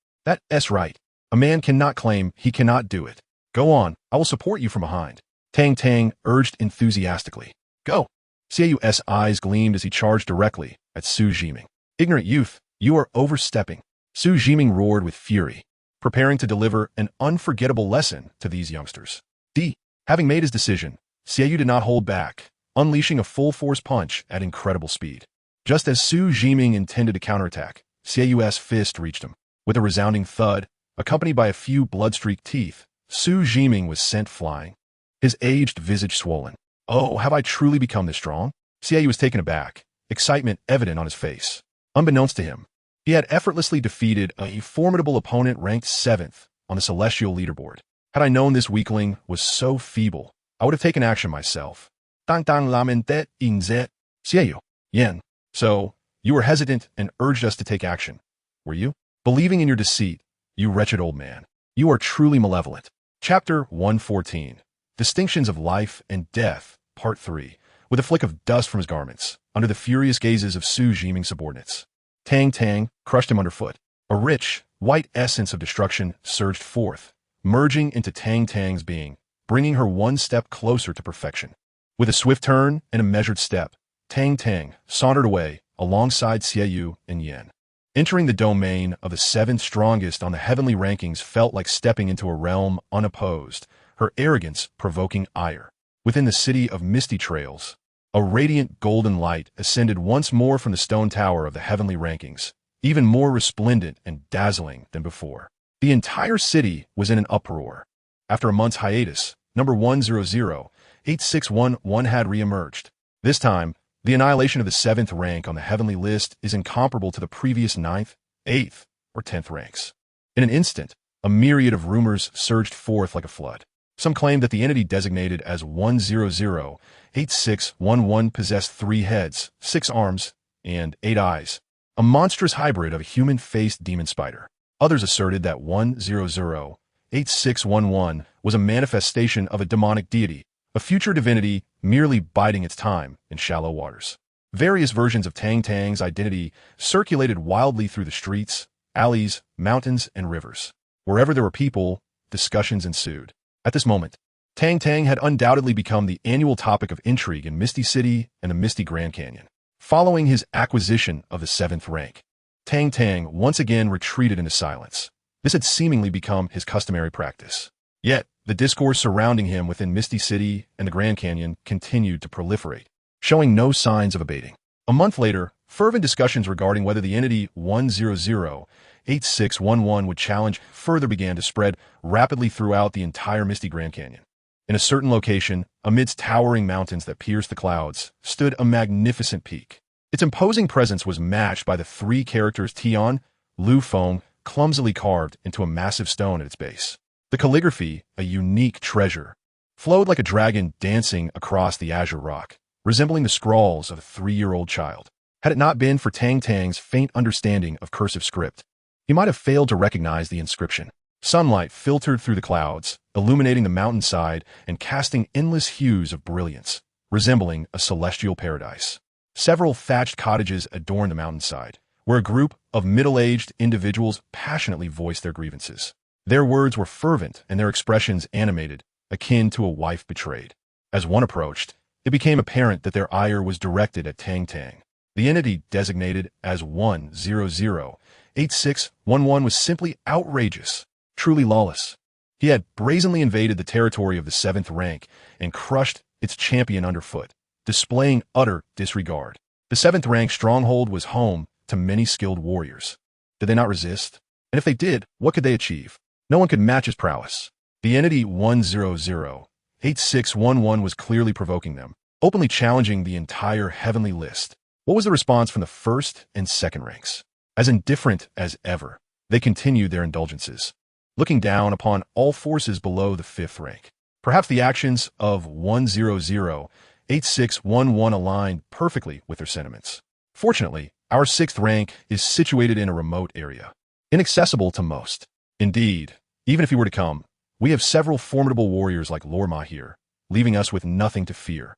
That's right. A man cannot claim he cannot do it. Go on, I will support you from behind. Tang Tang urged enthusiastically. Go. Xiaoyu's eyes gleamed as he charged directly at Su Jiming. Ignorant youth, you are overstepping. Su Jiming roared with fury, preparing to deliver an unforgettable lesson to these youngsters. Having made his decision, Xiaoyu did not hold back, unleashing a full-force punch at incredible speed. Just as Su Jiming intended to counterattack, Xiaoyu's fist reached him. With a resounding thud, accompanied by a few blood-streaked teeth, Su Jiming was sent flying, his aged visage swollen. Oh, have I truly become this strong? Xiaoyu was taken aback, excitement evident on his face. Unbeknownst to him, he had effortlessly defeated a formidable opponent ranked 7th on the celestial leaderboard. Had I known this weakling was so feeble, I would have taken action myself. Tang Tang lamentet inzet. Xiaoyu, Yin. So, you were hesitant and urged us to take action, were you? Believing in your deceit, you wretched old man. You are truly malevolent. Chapter 114. Distinctions of Life and Death, Part 3. With a flick of dust from his garments, under the furious gazes of Su Jiming's subordinates, Tang Tang crushed him underfoot. A rich, white essence of destruction surged forth, merging into Tang Tang's being, bringing her one step closer to perfection. With a swift turn and a measured step, Tang Tang sauntered away alongside Xiaoyu and Yin. Entering the domain of the 7th strongest on the heavenly rankings felt like stepping into a realm unopposed, her arrogance provoking ire. Within the city of misty trails, a radiant golden light ascended once more from the stone tower of the heavenly rankings, even more resplendent and dazzling than before. The entire city was in an uproar. After a month's hiatus, number 1008611 had re-emerged. This time, the annihilation of the 7th rank on the heavenly list is incomparable to the previous 9th, 8th, or 10th ranks. In an instant, a myriad of rumors surged forth like a flood. Some claimed that the entity designated as 1008611 possessed 3 heads, 6 arms, and 8 eyes, a monstrous hybrid of a human-faced demon spider. Others asserted that 1008611 was a manifestation of a demonic deity, a future divinity merely biding its time in shallow waters. Various versions of Tang Tang's identity circulated wildly through the streets, alleys, mountains, and rivers. Wherever there were people, discussions ensued. At this moment, Tang Tang had undoubtedly become the annual topic of intrigue in Misty City and the Misty Grand Canyon. Following his acquisition of the 7th rank, Tang Tang once again retreated into silence. This had seemingly become his customary practice. Yet, the discourse surrounding him within Misty City and the Grand Canyon continued to proliferate, showing no signs of abating. A month later, fervent discussions regarding whether the entity 1008611 would challenge further began to spread rapidly throughout the entire Misty Grand Canyon. In a certain location, amidst towering mountains that pierced the clouds, stood a magnificent peak. Its imposing presence was matched by the 3 characters Tian, Lu Feng, clumsily carved into a massive stone at its base. The calligraphy, a unique treasure, flowed like a dragon dancing across the azure rock, resembling the scrawls of a 3-year-old child. Had it not been for Tang Tang's faint understanding of cursive script, he might have failed to recognize the inscription. Sunlight filtered through the clouds, illuminating the mountainside and casting endless hues of brilliance, resembling a celestial paradise. Several thatched cottages adorned the mountainside, where a group of middle-aged individuals passionately voiced their grievances. Their words were fervent and their expressions animated, akin to a wife betrayed. As one approached, it became apparent that their ire was directed at Tang Tang. The entity designated as 1008611 was simply outrageous, truly lawless. He had brazenly invaded the territory of the 7th rank and crushed its champion underfoot, displaying utter disregard. The 7th rank stronghold was home to many skilled warriors. Did they not resist? And if they did, what could they achieve? No one could match his prowess. The entity 1008611 was clearly provoking them, openly challenging the entire heavenly list. What was the response from the 1st and 2nd ranks? As indifferent as ever, they continued their indulgences, looking down upon all forces below the 5th rank. Perhaps the actions of 1008611 aligned perfectly with their sentiments. Fortunately, our 6th rank is situated in a remote area, inaccessible to most. Indeed, even if he were to come, we have several formidable warriors like Lorma here, leaving us with nothing to fear.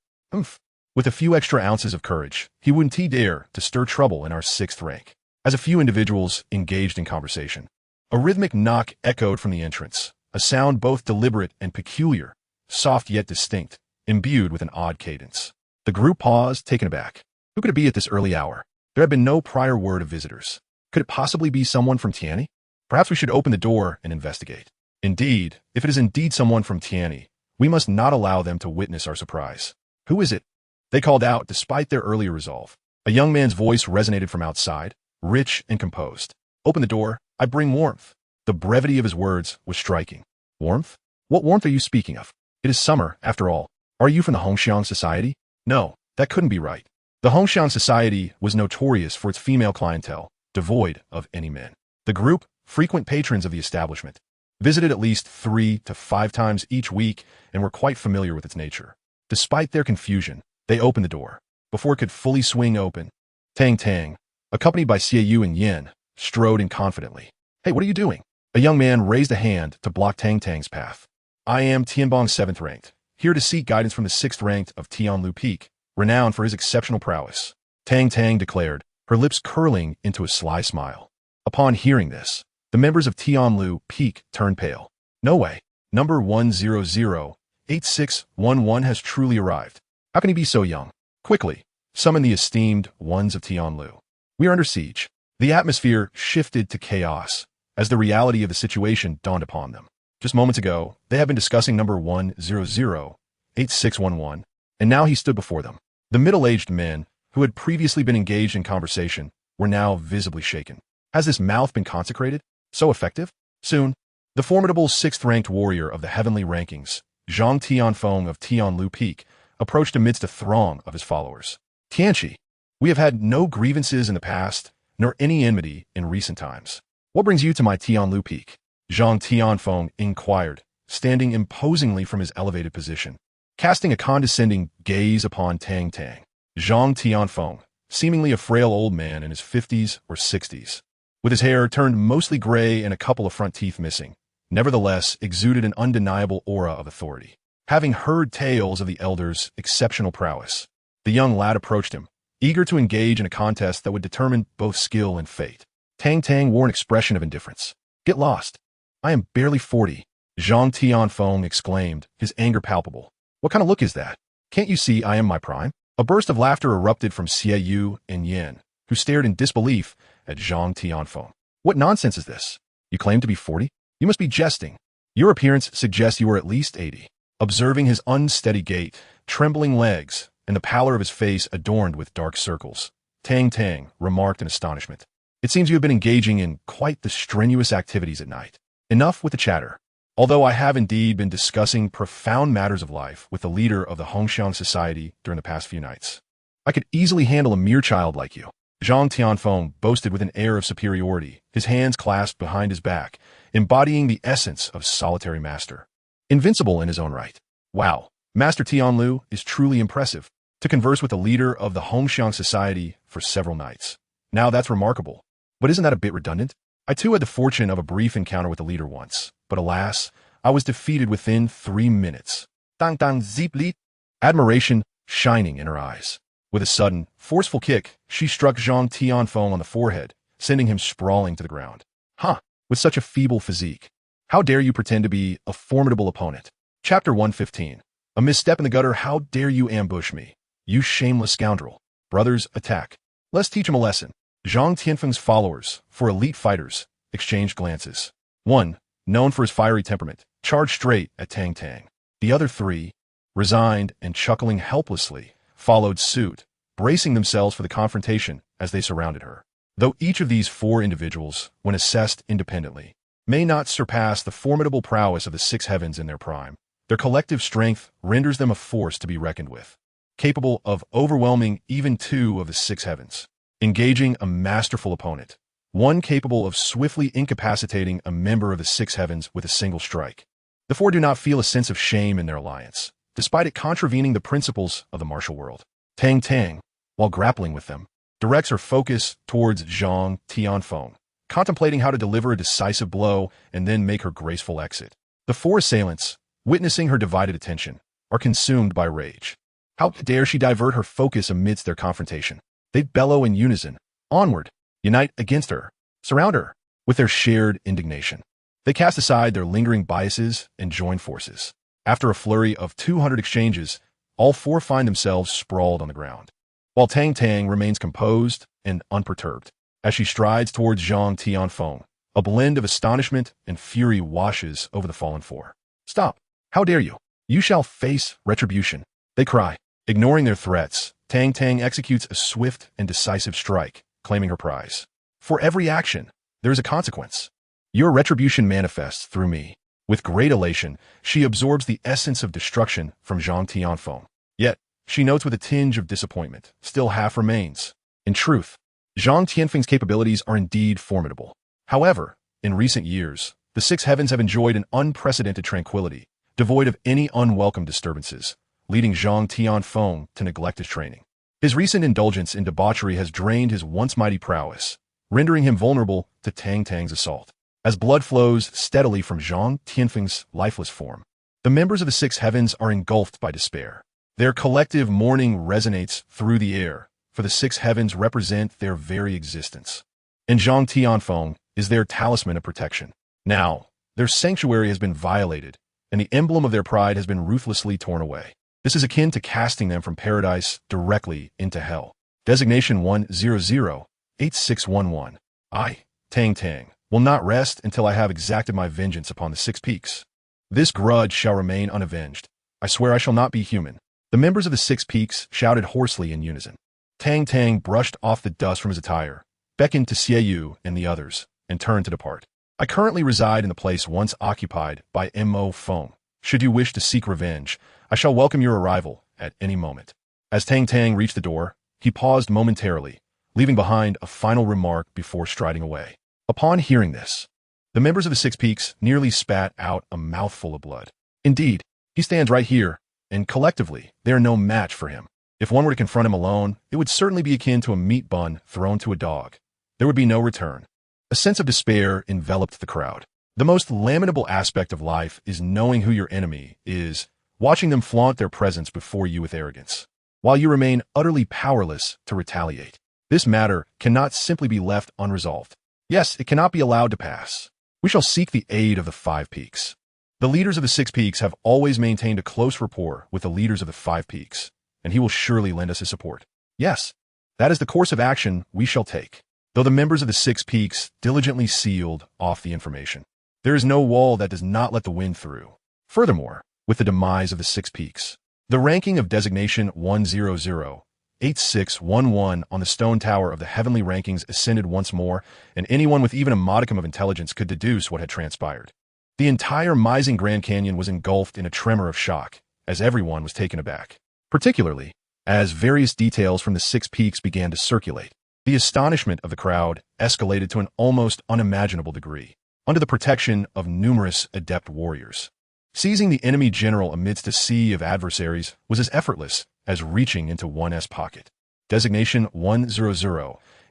With a few extra ounces of courage, he wouldn't dare to stir trouble in our 6th rank. As a few individuals engaged in conversation, a rhythmic knock echoed from the entrance, a sound both deliberate and peculiar, soft yet distinct, imbued with an odd cadence. The group paused, taken aback. Who could it be at this early hour? There had been no prior word of visitors. Could it possibly be someone from Tianyi? Perhaps we should open the door and investigate. Indeed, if it is indeed someone from Tianyi, we must not allow them to witness our surprise. Who is it? They called out despite their earlier resolve. A young man's voice resonated from outside, rich and composed. Open the door, I bring warmth. The brevity of his words was striking. Warmth? What warmth are you speaking of? It is summer, after all. Are you from the Xuantian Society? No, that couldn't be right. The Xuantian Society was notorious for its female clientele, devoid of any men. The group, frequent patrons of the establishment, visited at least 3 to 5 times each week and were quite familiar with its nature. Despite their confusion, they opened the door. Before it could fully swing open, Tang Tang, accompanied by Xiaoyu and Yin, strode in confidently. Hey, what are you doing? A young man raised a hand to block Tang Tang's path. I am Tianbong's 7th ranked, here to seek guidance from the 6th ranked of Tianlu Peak, renowned for his exceptional prowess. Tang Tang declared, her lips curling into a sly smile. Upon hearing this, the members of Tianlu Peak turned pale. No way. Number 1008611 has truly arrived. How can he be so young? Quickly, summon the esteemed ones of Tianlu. We are under siege. The atmosphere shifted to chaos as the reality of the situation dawned upon them. Just moments ago, they had been discussing number 1008611, and now he stood before them. The middle-aged men, who had previously been engaged in conversation, were now visibly shaken. Has this mouth been consecrated? So effective? Soon, the formidable 6th-ranked warrior of the heavenly rankings, Zhang Tianfeng of Tianlu Peak, approached amidst a throng of his followers. Tianchi, we have had no grievances in the past, nor any enmity in recent times. What brings you to my Tianlu Peak? Zhang Tianfeng inquired, standing imposingly from his elevated position. Casting a condescending gaze upon Tang Tang, Zhang Tianfeng, seemingly a frail old man in his 50s or 60s, with his hair turned mostly gray and a couple of front teeth missing, nevertheless exuded an undeniable aura of authority. Having heard tales of the elder's exceptional prowess, the young lad approached him, eager to engage in a contest that would determine both skill and fate. Tang Tang wore an expression of indifference. Get lost. I am barely 40, Zhang Tianfeng exclaimed, his anger palpable. What kind of look is that? Can't you see I am my prime? A burst of laughter erupted from Xiaoyu and Yin, who stared in disbelief at Zhang Tianfeng. What nonsense is this? You claim to be 40? You must be jesting. Your appearance suggests you are at least 80. Observing his unsteady gait, trembling legs, and the pallor of his face adorned with dark circles, Tang Tang remarked in astonishment. It seems you have been engaging in quite the strenuous activities at night. Enough with the chatter. Although I have indeed been discussing profound matters of life with the leader of the Xuantian Society during the past few nights, I could easily handle a mere child like you. Zhang Tianfeng boasted with an air of superiority, his hands clasped behind his back, embodying the essence of solitary master. Invincible in his own right. Wow, Master Tianlu is truly impressive. To converse with the leader of the Xuantian Society for several nights. Now that's remarkable. But isn't that a bit redundant? I too had the fortune of a brief encounter with the leader once, but alas, I was defeated within 3 minutes. Tang Tang Zipli, admiration shining in her eyes. With a sudden, forceful kick, she struck Zhang Tianfeng on the forehead, sending him sprawling to the ground. Huh, with such a feeble physique. How dare you pretend to be a formidable opponent? Chapter 115. A misstep in the gutter, how dare you ambush me? You shameless scoundrel. Brothers, attack. Let's teach him a lesson. Zhang Tianfeng's followers, for elite fighters, exchanged glances. One, known for his fiery temperament, charged straight at Tang Tang. The other three, resigned and chuckling helplessly, followed suit, bracing themselves for the confrontation as they surrounded her. Though each of these 4 individuals, when assessed independently, may not surpass the formidable prowess of the 6 heavens in their prime, their collective strength renders them a force to be reckoned with, capable of overwhelming even 2 of the 6 heavens. Engaging a masterful opponent, one capable of swiftly incapacitating a member of the 6 heavens with a single strike. The 4 do not feel a sense of shame in their alliance, despite it contravening the principles of the martial world. Tang Tang, while grappling with them, directs her focus towards Zhang Tianfeng, contemplating how to deliver a decisive blow and then make her graceful exit. The 4 assailants, witnessing her divided attention, are consumed by rage. How dare she divert her focus amidst their confrontation? They bellow in unison. Onward! Unite against her. Surround her. With their shared indignation, they cast aside their lingering biases and join forces. After a flurry of 200 exchanges, all 4 find themselves sprawled on the ground, while Tang Tang remains composed and unperturbed. As she strides towards Zhang Tianfeng, a blend of astonishment and fury washes over the fallen 4. Stop! How dare you? You shall face retribution, they cry. Ignoring their threats, Tang Tang executes a swift and decisive strike, claiming her prize. For every action, there is a consequence. Your retribution manifests through me. With great elation, she absorbs the essence of destruction from Zhang Tianfeng. Yet, she notes with a tinge of disappointment, still half remains. In truth, Zhang Tianfeng's capabilities are indeed formidable. However, in recent years, the 6 heavens have enjoyed an unprecedented tranquility, devoid of any unwelcome disturbances, leading Zhang Tianfeng to neglect his training. His recent indulgence in debauchery has drained his once mighty prowess, rendering him vulnerable to Tang Tang's assault. As blood flows steadily from Zhang Tianfeng's lifeless form, the members of the 6 heavens are engulfed by despair. Their collective mourning resonates through the air, for the 6 heavens represent their very existence. And Zhang Tianfeng is their talisman of protection. Now, their sanctuary has been violated, and the emblem of their pride has been ruthlessly torn away. This is akin to casting them from paradise directly into hell. Designation 1008611. I, Tang Tang, will not rest until I have exacted my vengeance upon the 6 peaks. This grudge shall remain unavenged. I swear I shall not be human. The members of the 6 peaks shouted hoarsely in unison. Tang Tang brushed off the dust from his attire, beckoned to Xie Yu and the others, and turned to depart. I currently reside in the place once occupied by Mo Feng. Should you wish to seek revenge, I shall welcome your arrival at any moment. As Tang Tang reached the door, he paused momentarily, leaving behind a final remark before striding away. Upon hearing this, the members of the 6 peaks nearly spat out a mouthful of blood. Indeed, he stands right here, and collectively, they are no match for him. If one were to confront him alone, it would certainly be akin to a meat bun thrown to a dog. There would be no return. A sense of despair enveloped the crowd. The most lamentable aspect of life is knowing who your enemy is, watching them flaunt their presence before you with arrogance, while you remain utterly powerless to retaliate. This matter cannot simply be left unresolved. Yes, it cannot be allowed to pass. We shall seek the aid of the 5 peaks. The leaders of the 6 peaks have always maintained a close rapport with the leaders of the 5 peaks, and he will surely lend us his support. Yes, that is the course of action we shall take. Though the members of the 6 peaks diligently sealed off the information, there is no wall that does not let the wind through. Furthermore, with the demise of the 6 peaks, the ranking of designation 1008611 on the stone tower of the heavenly rankings ascended once more, and anyone with even a modicum of intelligence could deduce what had transpired. The entire Mising Grand Canyon was engulfed in a tremor of shock, as everyone was taken aback. Particularly, as various details from the 6 peaks began to circulate, the astonishment of the crowd escalated to an almost unimaginable degree, under the protection of numerous adept warriors. Seizing the enemy general amidst a sea of adversaries was as effortless as reaching into one's pocket. Designation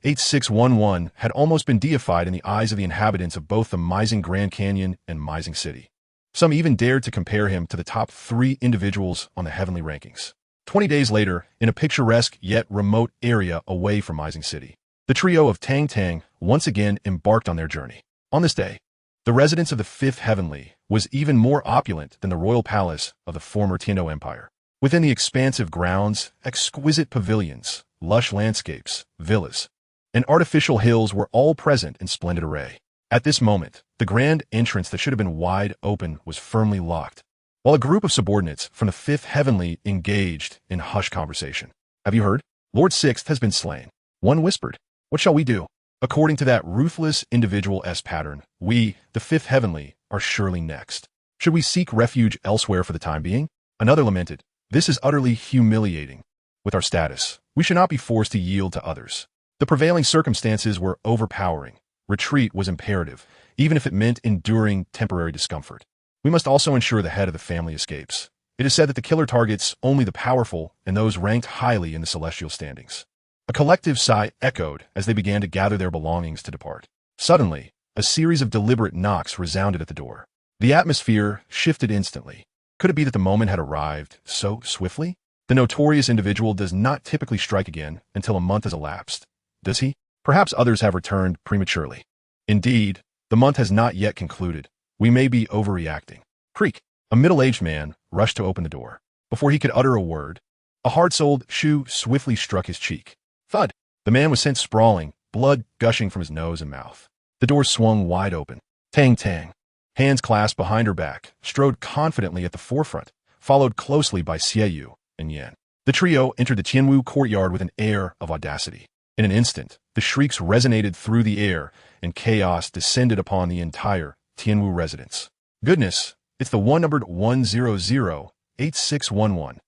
8611 had almost been deified in the eyes of the inhabitants of both the Mising Grand Canyon and Mising City. Some even dared to compare him to the top 3 individuals on the heavenly rankings. 20 days later, in a picturesque yet remote area away from Mising City, the trio of Tang Tang once again embarked on their journey. On this day, the residence of the Fifth Heavenly was even more opulent than the royal palace of the former Tianzhou Empire. Within the expansive grounds, exquisite pavilions, lush landscapes, villas, and artificial hills were all present in splendid array. At this moment, the grand entrance that should have been wide open was firmly locked, while a group of subordinates from the Fifth Heavenly engaged in hushed conversation. "Have you heard? Lord Sixth has been slain," one whispered. "What shall we do?" "According to that ruthless individual S pattern, we, the Fifth Heavenly, are surely next. Should we seek refuge elsewhere for the time being?" Another lamented. "This is utterly humiliating. With our status, we should not be forced to yield to others. The prevailing circumstances were overpowering. Retreat was imperative, even if it meant enduring temporary discomfort. We must also ensure the head of the family escapes. It is said that the killer targets only the powerful and those ranked highly in the celestial standings." A collective sigh echoed as they began to gather their belongings to depart. Suddenly, a series of deliberate knocks resounded at the door. The atmosphere shifted instantly. Could it be that the moment had arrived so swiftly? The notorious individual does not typically strike again until a month has elapsed. Does he? Perhaps others have returned prematurely. Indeed, the month has not yet concluded. We may be overreacting. Creak! A middle-aged man rushed to open the door. Before he could utter a word, a hard-soled shoe swiftly struck his cheek. Thud! The man was sent sprawling, blood gushing from his nose and mouth. The door swung wide open. Tang Tang, hands clasped behind her back, strode confidently at the forefront, followed closely by Xie and Yan. The trio entered the Tianwu courtyard with an air of audacity. In an instant, the shrieks resonated through the air, and chaos descended upon the entire Tianwu residence. "Goodness, it's the one numbered 100-8611.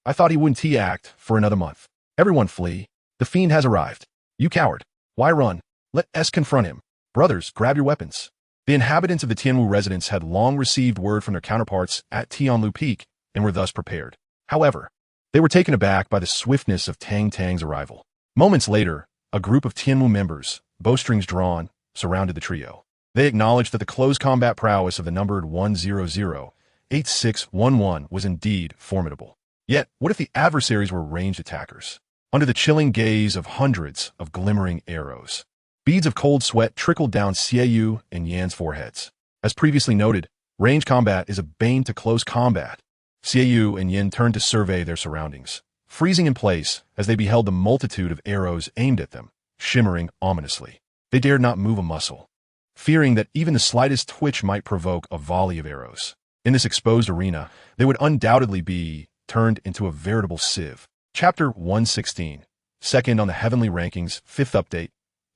I thought he wouldn't act for another month. Everyone flee. The fiend has arrived. You coward. Why run? Let us confront him. Brothers, grab your weapons." The inhabitants of the Tianwu residence had long received word from their counterparts at Tianlu Peak and were thus prepared. However, they were taken aback by the swiftness of Tang Tang's arrival. Moments later, a group of Tianwu members, bowstrings drawn, surrounded the trio. They acknowledged that the close combat prowess of the numbered 100-8611 was indeed formidable. Yet, what if the adversaries were ranged attackers? Under the chilling gaze of hundreds of glimmering arrows, beads of cold sweat trickled down Xie and Yan's foreheads. As previously noted, range combat is a bane to close combat. Xie and Yan turned to survey their surroundings, freezing in place as they beheld the multitude of arrows aimed at them, shimmering ominously. They dared not move a muscle, fearing that even the slightest twitch might provoke a volley of arrows. In this exposed arena, they would undoubtedly be turned into a veritable sieve. Chapter 116, second on the heavenly rankings, 5th update.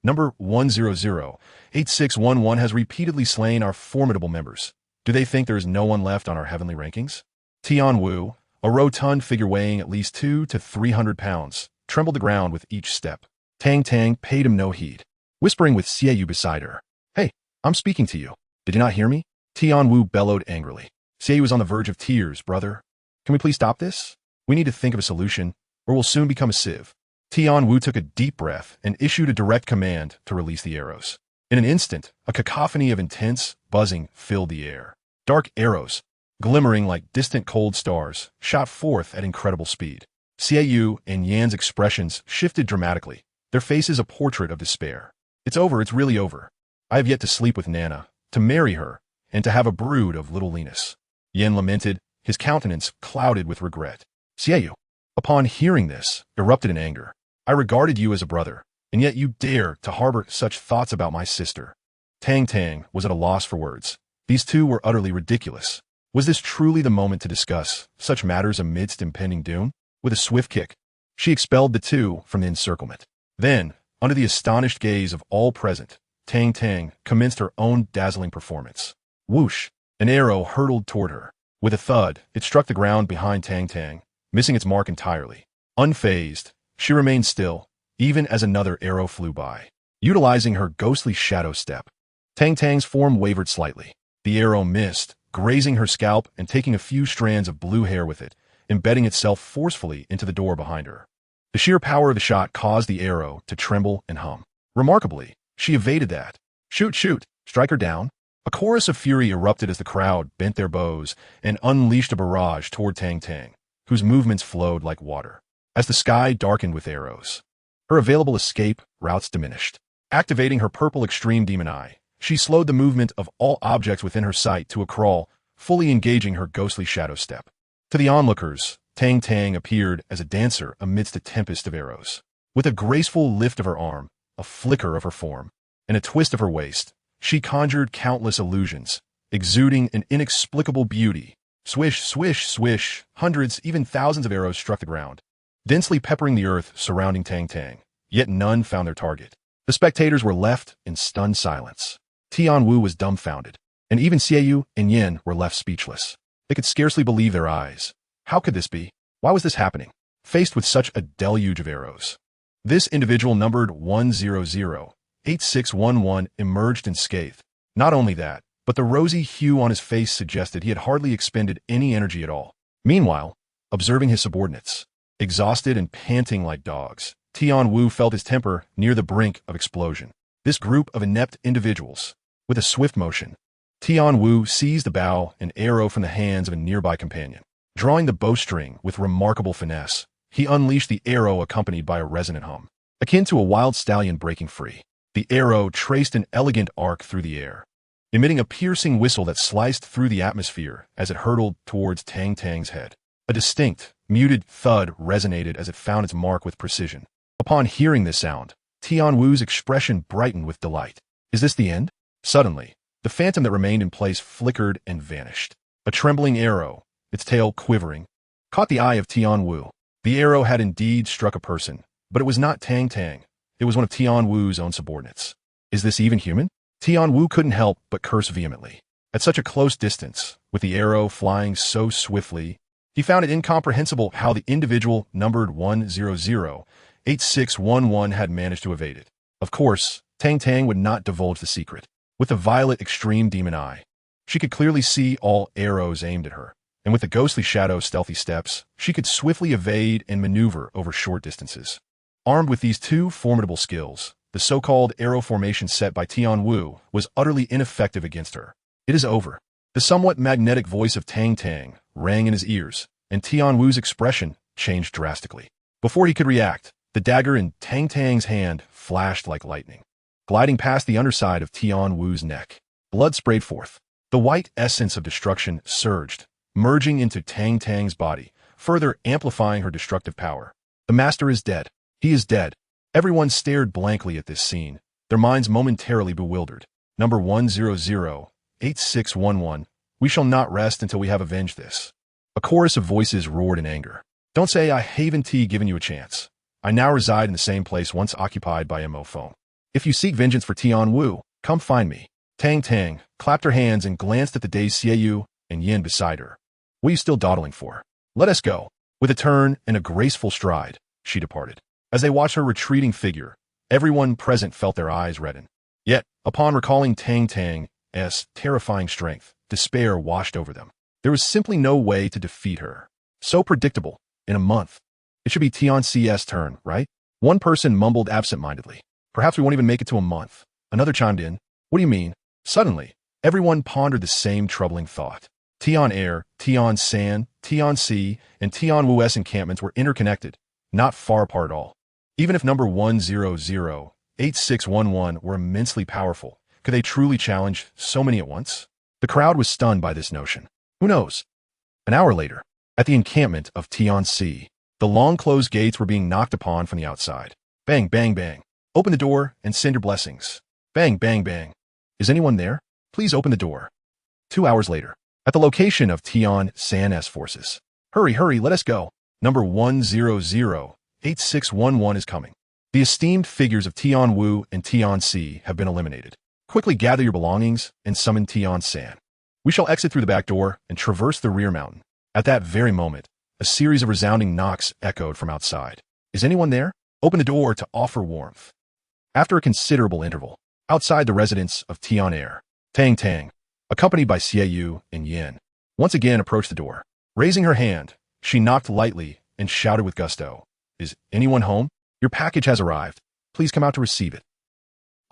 Number 100-8611 has repeatedly slain our formidable members. Do they think there is no one left on our heavenly rankings? Tianwu, a rotund figure weighing at least 200 to 300 pounds, trembled the ground with each step. Tang Tang paid him no heed, whispering with Xie beside her. "Hey, I'm speaking to you. Did you not hear me?" Tianwu bellowed angrily. Xie was on the verge of tears. "Brother, can we please stop this? We need to think of a solution, or we'll soon become a sieve." Tianwu took a deep breath and issued a direct command to release the arrows. In an instant, a cacophony of intense buzzing filled the air. Dark arrows, glimmering like distant cold stars, shot forth at incredible speed. Xie and Yan's expressions shifted dramatically, their faces a portrait of despair. "It's over, it's really over. I have yet to sleep with Nana, to marry her, and to have a brood of little Linus." Yan lamented, his countenance clouded with regret. Xie, upon hearing this, erupted in anger. "I regarded you as a brother, and yet you dare to harbor such thoughts about my sister." Tang Tang was at a loss for words. These two were utterly ridiculous. Was this truly the moment to discuss such matters amidst impending doom? With a swift kick, she expelled the two from the encirclement. Then, under the astonished gaze of all present, Tang Tang commenced her own dazzling performance. Whoosh! An arrow hurtled toward her. With a thud, it struck the ground behind Tang Tang, missing its mark entirely. Unfazed, she remained still, even as another arrow flew by. Utilizing her ghostly shadow step, Tang Tang's form wavered slightly. The arrow missed, grazing her scalp and taking a few strands of blue hair with it, embedding itself forcefully into the door behind her. The sheer power of the shot caused the arrow to tremble and hum. Remarkably, she evaded that. Shoot, shoot, strike her down. A chorus of fury erupted as the crowd bent their bows and unleashed a barrage toward Tang Tang, whose movements flowed like water. As the sky darkened with arrows, her available escape routes diminished. Activating her purple extreme demon eye, she slowed the movement of all objects within her sight to a crawl, fully engaging her ghostly shadow step. To the onlookers, Tang Tang appeared as a dancer amidst a tempest of arrows. With a graceful lift of her arm, a flicker of her form, and a twist of her waist, she conjured countless illusions, exuding an inexplicable beauty. Swish, swish, swish, hundreds, even thousands of arrows struck the ground, densely peppering the earth surrounding Tang Tang, yet none found their target. The spectators were left in stunned silence. Tianwu was dumbfounded, and even Xiaoyu and Yin were left speechless. They could scarcely believe their eyes. How could this be? Why was this happening? Faced with such a deluge of arrows, this individual numbered 1008611 emerged unscathed. Not only that, but the rosy hue on his face suggested he had hardly expended any energy at all. Meanwhile, observing his subordinates, exhausted and panting like dogs, Tianwu felt his temper near the brink of explosion. This group of inept individuals, with a swift motion, Tianwu seized a bow and arrow from the hands of a nearby companion. Drawing the bowstring with remarkable finesse, he unleashed the arrow accompanied by a resonant hum. Akin to a wild stallion breaking free, the arrow traced an elegant arc through the air, emitting a piercing whistle that sliced through the atmosphere as it hurtled towards Tang Tang's head. A distinct, muted thud resonated as it found its mark with precision. Upon hearing this sound, Tianwu's expression brightened with delight. Is this the end? Suddenly, the phantom that remained in place flickered and vanished. A trembling arrow, its tail quivering, caught the eye of Tianwu. The arrow had indeed struck a person, but it was not Tang Tang. It was one of Tianwu's own subordinates. Is this even human? Tianwu couldn't help but curse vehemently. At such a close distance, with the arrow flying so swiftly, he found it incomprehensible how the individual numbered 1008611 had managed to evade it. Of course, Tang Tang would not divulge the secret. With the violet extreme demon eye, she could clearly see all arrows aimed at her, and with the ghostly shadow stealthy steps, she could swiftly evade and maneuver over short distances. Armed with these two formidable skills, the so-called arrow formation set by Tianwu was utterly ineffective against her. It is over. The somewhat magnetic voice of Tang Tang rang in his ears, and Tianwu's expression changed drastically. Before he could react, the dagger in Tang Tang's hand flashed like lightning, gliding past the underside of Tianwu's neck. Blood sprayed forth. The white essence of destruction surged, merging into Tang Tang's body, further amplifying her destructive power. The master is dead. He is dead. Everyone stared blankly at this scene, their minds momentarily bewildered. Number 1008611, we shall not rest until we have avenged this. A chorus of voices roared in anger. Don't say I haven't given you a chance. I now reside in the same place once occupied by Mo Phone. If you seek vengeance for Tianwu, come find me. Tang Tang clapped her hands and glanced at the dazed Xiaoyu and Yin beside her. What are you still dawdling for? Let us go. With a turn and a graceful stride, she departed. As they watched her retreating figure, everyone present felt their eyes redden. Yet, upon recalling Tang Tang's terrifying strength, despair washed over them. There was simply no way to defeat her. So predictable. In a month. It should be Tian C's turn, right? One person mumbled absent-mindedly. Perhaps we won't even make it to a month. Another chimed in. What do you mean? Suddenly, everyone pondered the same troubling thought. Tian Air, Tian San, Tian C, and Tian Wu's encampments were interconnected, not far apart at all. Even if number 1008611 were immensely powerful, could they truly challenge so many at once? The crowd was stunned by this notion. Who knows? An hour later, at the encampment of Tian C, the long-closed gates were being knocked upon from the outside. Bang, bang, bang. Open the door and send your blessings. Bang, bang, bang. Is anyone there? Please open the door. 2 hours later, at the location of Tian San's forces. Hurry, hurry, let us go. Number 1008611 is coming. The esteemed figures of Tianwu and Tian C have been eliminated. Quickly gather your belongings and summon Tian San. We shall exit through the back door and traverse the rear mountain. At that very moment, a series of resounding knocks echoed from outside. Is anyone there? Open the door to offer warmth. After a considerable interval, outside the residence of Tian Air, Tang Tang, accompanied by Xiaoyu and Yin, once again approached the door. Raising her hand, she knocked lightly and shouted with gusto, Is anyone home? Your package has arrived. Please come out to receive it.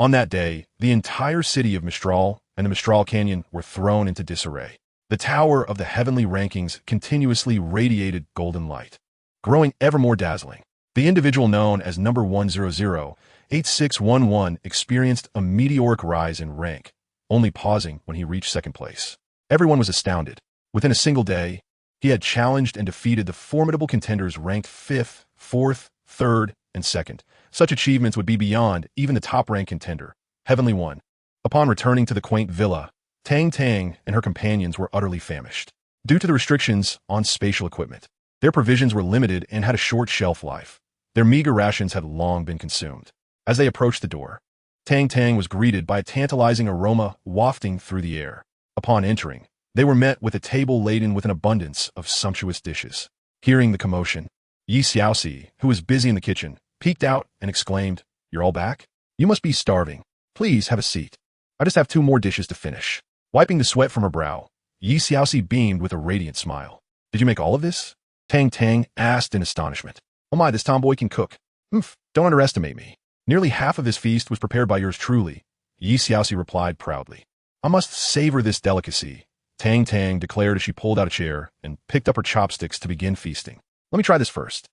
On that day, the entire city of Mistral and the Mistral Canyon were thrown into disarray. The tower of the heavenly rankings continuously radiated golden light, growing ever more dazzling. The individual known as number 1008611 experienced a meteoric rise in rank, only pausing when he reached second place. Everyone was astounded. Within a single day, he had challenged and defeated the formidable contenders ranked 5th, 4th, 3rd, and 2nd. Such achievements would be beyond even the top-ranked contender, Heavenly One. Upon returning to the quaint villa, Tang Tang and her companions were utterly famished. Due to the restrictions on spatial equipment, their provisions were limited and had a short shelf life. Their meager rations had long been consumed. As they approached the door, Tang Tang was greeted by a tantalizing aroma wafting through the air. Upon entering, they were met with a table laden with an abundance of sumptuous dishes. Hearing the commotion, Yi Xiaoxi, who was busy in the kitchen, peeked out and exclaimed, "You're all back? You must be starving. Please have a seat. I just have 2 more dishes to finish." Wiping the sweat from her brow, Yi Xiaoxi beamed with a radiant smile. "Did you make all of this?" Tang Tang asked in astonishment. "Oh my, this tomboy can cook. Don't underestimate me. Nearly half of this feast was prepared by yours truly," Yi Xiaoxi replied proudly. "I must savor this delicacy," Tang Tang declared as she pulled out a chair and picked up her chopsticks to begin feasting. "Let me try this first.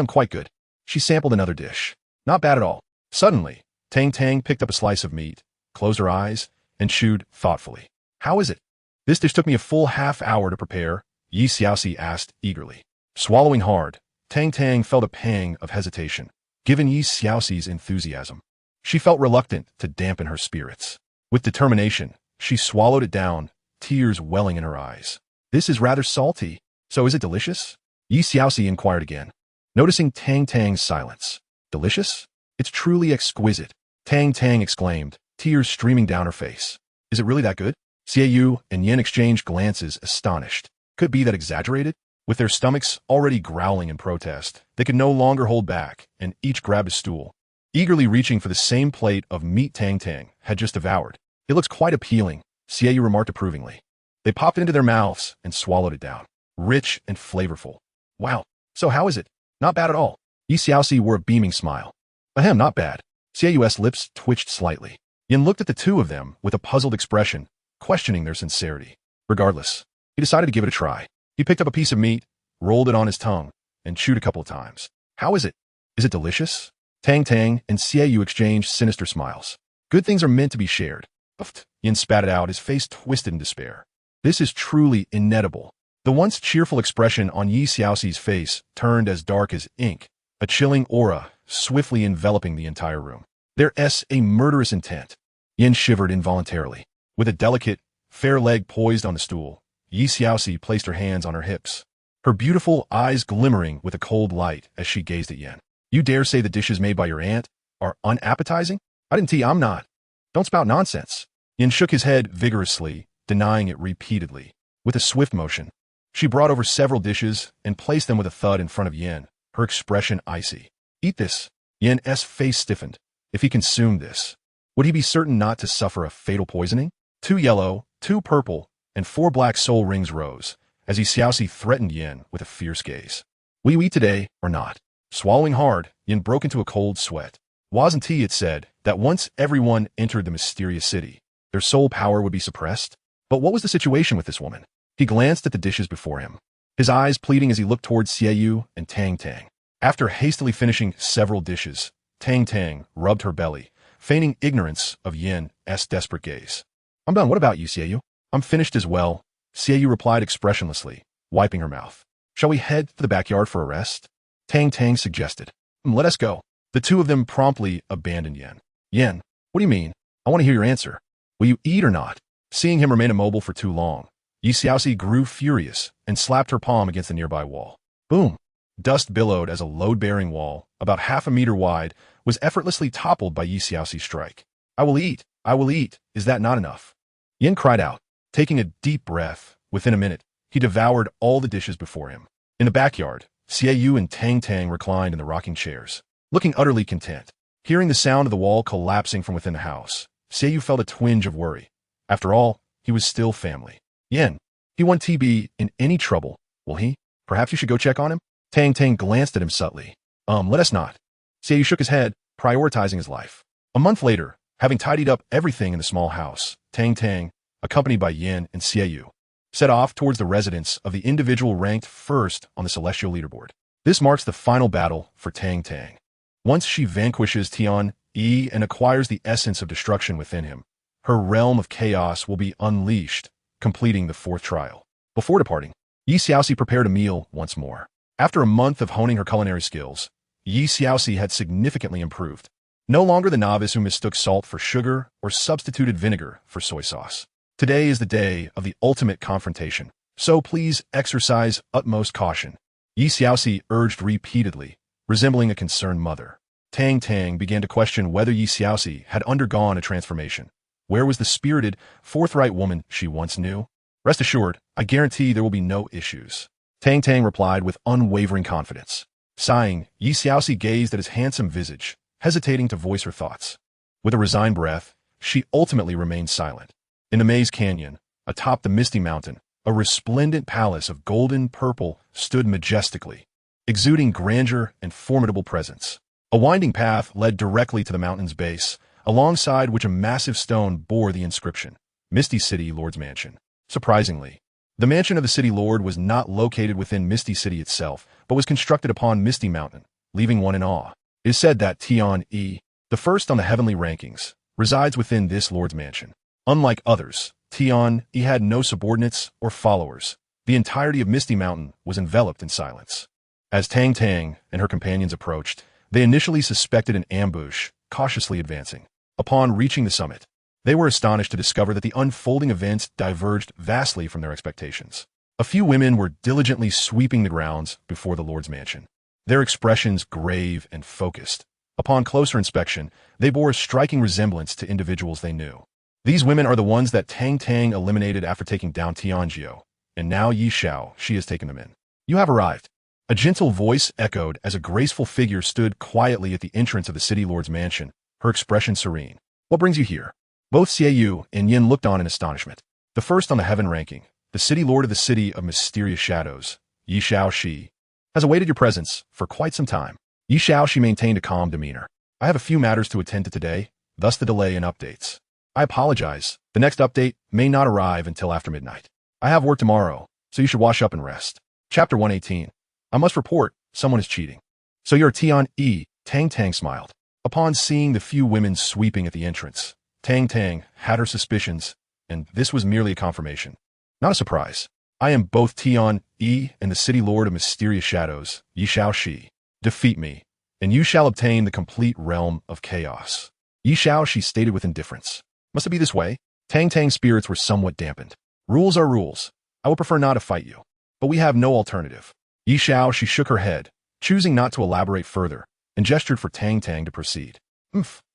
Quite good." She sampled another dish. "Not bad at all." Suddenly, Tang Tang picked up a slice of meat, closed her eyes, and chewed thoughtfully. "How is it?" "This dish took me a full half-hour to prepare," Yi Xiaoxi asked eagerly. Swallowing hard, Tang Tang felt a pang of hesitation, given Yi Xiaoxi's enthusiasm. She felt reluctant to dampen her spirits. With determination, she swallowed it down, tears welling in her eyes. "This is rather salty. So is it delicious?" Yi Xiaoxi inquired again, noticing Tang Tang's silence. "Delicious? It's truly exquisite," Tang Tang exclaimed, tears streaming down her face. "Is it really that good?" Xiaoyu and Yin exchanged glances, astonished. Could be that exaggerated? With their stomachs already growling in protest, they could no longer hold back, and each grabbed a stool, eagerly reaching for the same plate of meat Tang Tang had just devoured. "It looks quite appealing," Xiaoyu remarked approvingly. They popped it into their mouths and swallowed it down. Rich and flavorful. "Wow, so how is it?" "Not bad at all." Yi Xiaoxi wore a beaming smile. "Ahem, not bad." Xiaoyu's lips twitched slightly. Yin looked at the two of them with a puzzled expression, questioning their sincerity. Regardless, he decided to give it a try. He picked up a piece of meat, rolled it on his tongue, and chewed a couple of times. "How is it? Is it delicious?" Tang Tang and Xiaoyu exchanged sinister smiles. "Good things are meant to be shared." Uffed. Yin spat it out, his face twisted in despair. "This is truly inedible." The once cheerful expression on Yi Xiaoxi's face turned as dark as ink, a chilling aura swiftly enveloping the entire room. There's a murderous intent. Yin shivered involuntarily. With a delicate, fair leg poised on the stool, Yi Xiaoxi placed her hands on her hips, her beautiful eyes glimmering with a cold light as she gazed at Yin. "You dare say the dishes made by your aunt are unappetizing? I didn't tell you I'm not. Don't spout nonsense." Yin shook his head vigorously, denying it repeatedly. With a swift motion, she brought over several dishes and placed them with a thud in front of Yin, her expression icy. "Eat this." Yin's face stiffened. If he consumed this, would he be certain not to suffer a fatal poisoning? 2 yellow, 2 purple, and 4 black soul rings rose, as Yi Xiaoxi threatened Yin with a fierce gaze. "Will you eat today or not?" Swallowing hard, Yin broke into a cold sweat. Wasn't he, it said, that once everyone entered the mysterious city, their soul power would be suppressed? But what was the situation with this woman? He glanced at the dishes before him, his eyes pleading as he looked towards Xiaoyu and Tang Tang. After hastily finishing several dishes, Tang Tang rubbed her belly, feigning ignorance of Yin's desperate gaze. "I'm done. What about you, Xiaoyu?" "I'm finished as well," Xiaoyu replied expressionlessly, wiping her mouth. "Shall we head to the backyard for a rest?" Tang Tang suggested. "Let us go." The two of them promptly abandoned Yin. "Yin, what do you mean? I want to hear your answer. Will you eat or not?" Seeing him remain immobile for too long, Yi Xiaoxi grew furious and slapped her palm against the nearby wall. Boom! Dust billowed as a load-bearing wall, about half a meter wide, was effortlessly toppled by Yi Xiaoxi's strike. "I will eat! I will eat! Is that not enough?" Yin cried out, taking a deep breath. Within a minute, he devoured all the dishes before him. In the backyard, Xiaoyu and Tang Tang reclined in the rocking chairs, looking utterly content. Hearing the sound of the wall collapsing from within the house, Xiaoyu felt a twinge of worry. After all, he was still family. "Yin, he won't be in any trouble, will he? Perhaps you should go check on him?" Tang Tang glanced at him subtly. Let us not." Xiaoyu shook his head, prioritizing his life. A month later, Having tidied up everything in the small house, Tang Tang, accompanied by Yin and Xiaoyu, set off towards the residence of the individual ranked first on the celestial leaderboard. This marks the final battle for Tang Tang. Once she vanquishes Tian Yi and acquires the essence of destruction within him, her realm of chaos will be unleashed, completing the fourth trial. Before departing, Yi Xiaoxi prepared a meal once more. After a month of honing her culinary skills, Yi Xiaoxi had significantly improved. No longer the novice who mistook salt for sugar or substituted vinegar for soy sauce. Today is the day of the ultimate confrontation, so please exercise utmost caution. Yi Xiaoxi urged repeatedly, resembling a concerned mother. Tang Tang began to question whether Yi Xiaoxi had undergone a transformation. Where was the spirited, forthright woman she once knew? Rest assured, I guarantee there will be no issues. Tang Tang replied with unwavering confidence. Sighing, Yi Xiaoxi gazed at his handsome visage, hesitating to voice her thoughts. With a resigned breath, she ultimately remained silent. In the Maze Canyon, atop the Misty Mountain, a resplendent palace of golden purple stood majestically, exuding grandeur and formidable presence. A winding path led directly to the mountain's base, alongside which a massive stone bore the inscription, Misty City Lord's Mansion. Surprisingly, the mansion of the City Lord was not located within Misty City itself, but was constructed upon Misty Mountain, leaving one in awe. It is said that Tian Yi, the first on the heavenly rankings, resides within this Lord's Mansion. Unlike others, Tian Yi had no subordinates or followers. The entirety of Misty Mountain was enveloped in silence. As Tang Tang and her companions approached, they initially suspected an ambush, cautiously advancing. Upon reaching the summit, they were astonished to discover that the unfolding events diverged vastly from their expectations. A few women were diligently sweeping the grounds before the Lord's Mansion, their expressions grave and focused. Upon closer inspection, they bore a striking resemblance to individuals they knew. These women are the ones that Tang Tang eliminated after taking down Tianjiu, and now Yi Xiao, she has taken them in. You have arrived. A gentle voice echoed as a graceful figure stood quietly at the entrance of the City Lord's Mansion, her expression serene. What brings you here? Both Xiaoyu and Yin looked on in astonishment. The first on the heaven ranking, the City Lord of the City of Mysterious Shadows, Yi Xiaoxi, has awaited your presence for quite some time. Yi Xiaoxi maintained a calm demeanor. I have a few matters to attend to today, thus the delay in updates. I apologize. The next update may not arrive until after midnight. I have work tomorrow, so you should wash up and rest. Chapter 118. I must report, someone is cheating. So you're Tian Yi, Tang Tang smiled. Upon seeing the few women sweeping at the entrance, Tang Tang had her suspicions, and this was merely a confirmation. Not a surprise. I am both Tian Yi and the City Lord of Mysterious Shadows, Yi Xiaoxi. Defeat me, and you shall obtain the complete realm of chaos. Yi Xiaoxi stated with indifference. Must it be this way? Tang Tang's spirits were somewhat dampened. Rules are rules. I would prefer not to fight you, but we have no alternative. Yi Xiaoxi shook her head, choosing not to elaborate further, and gestured for Tang Tang to proceed.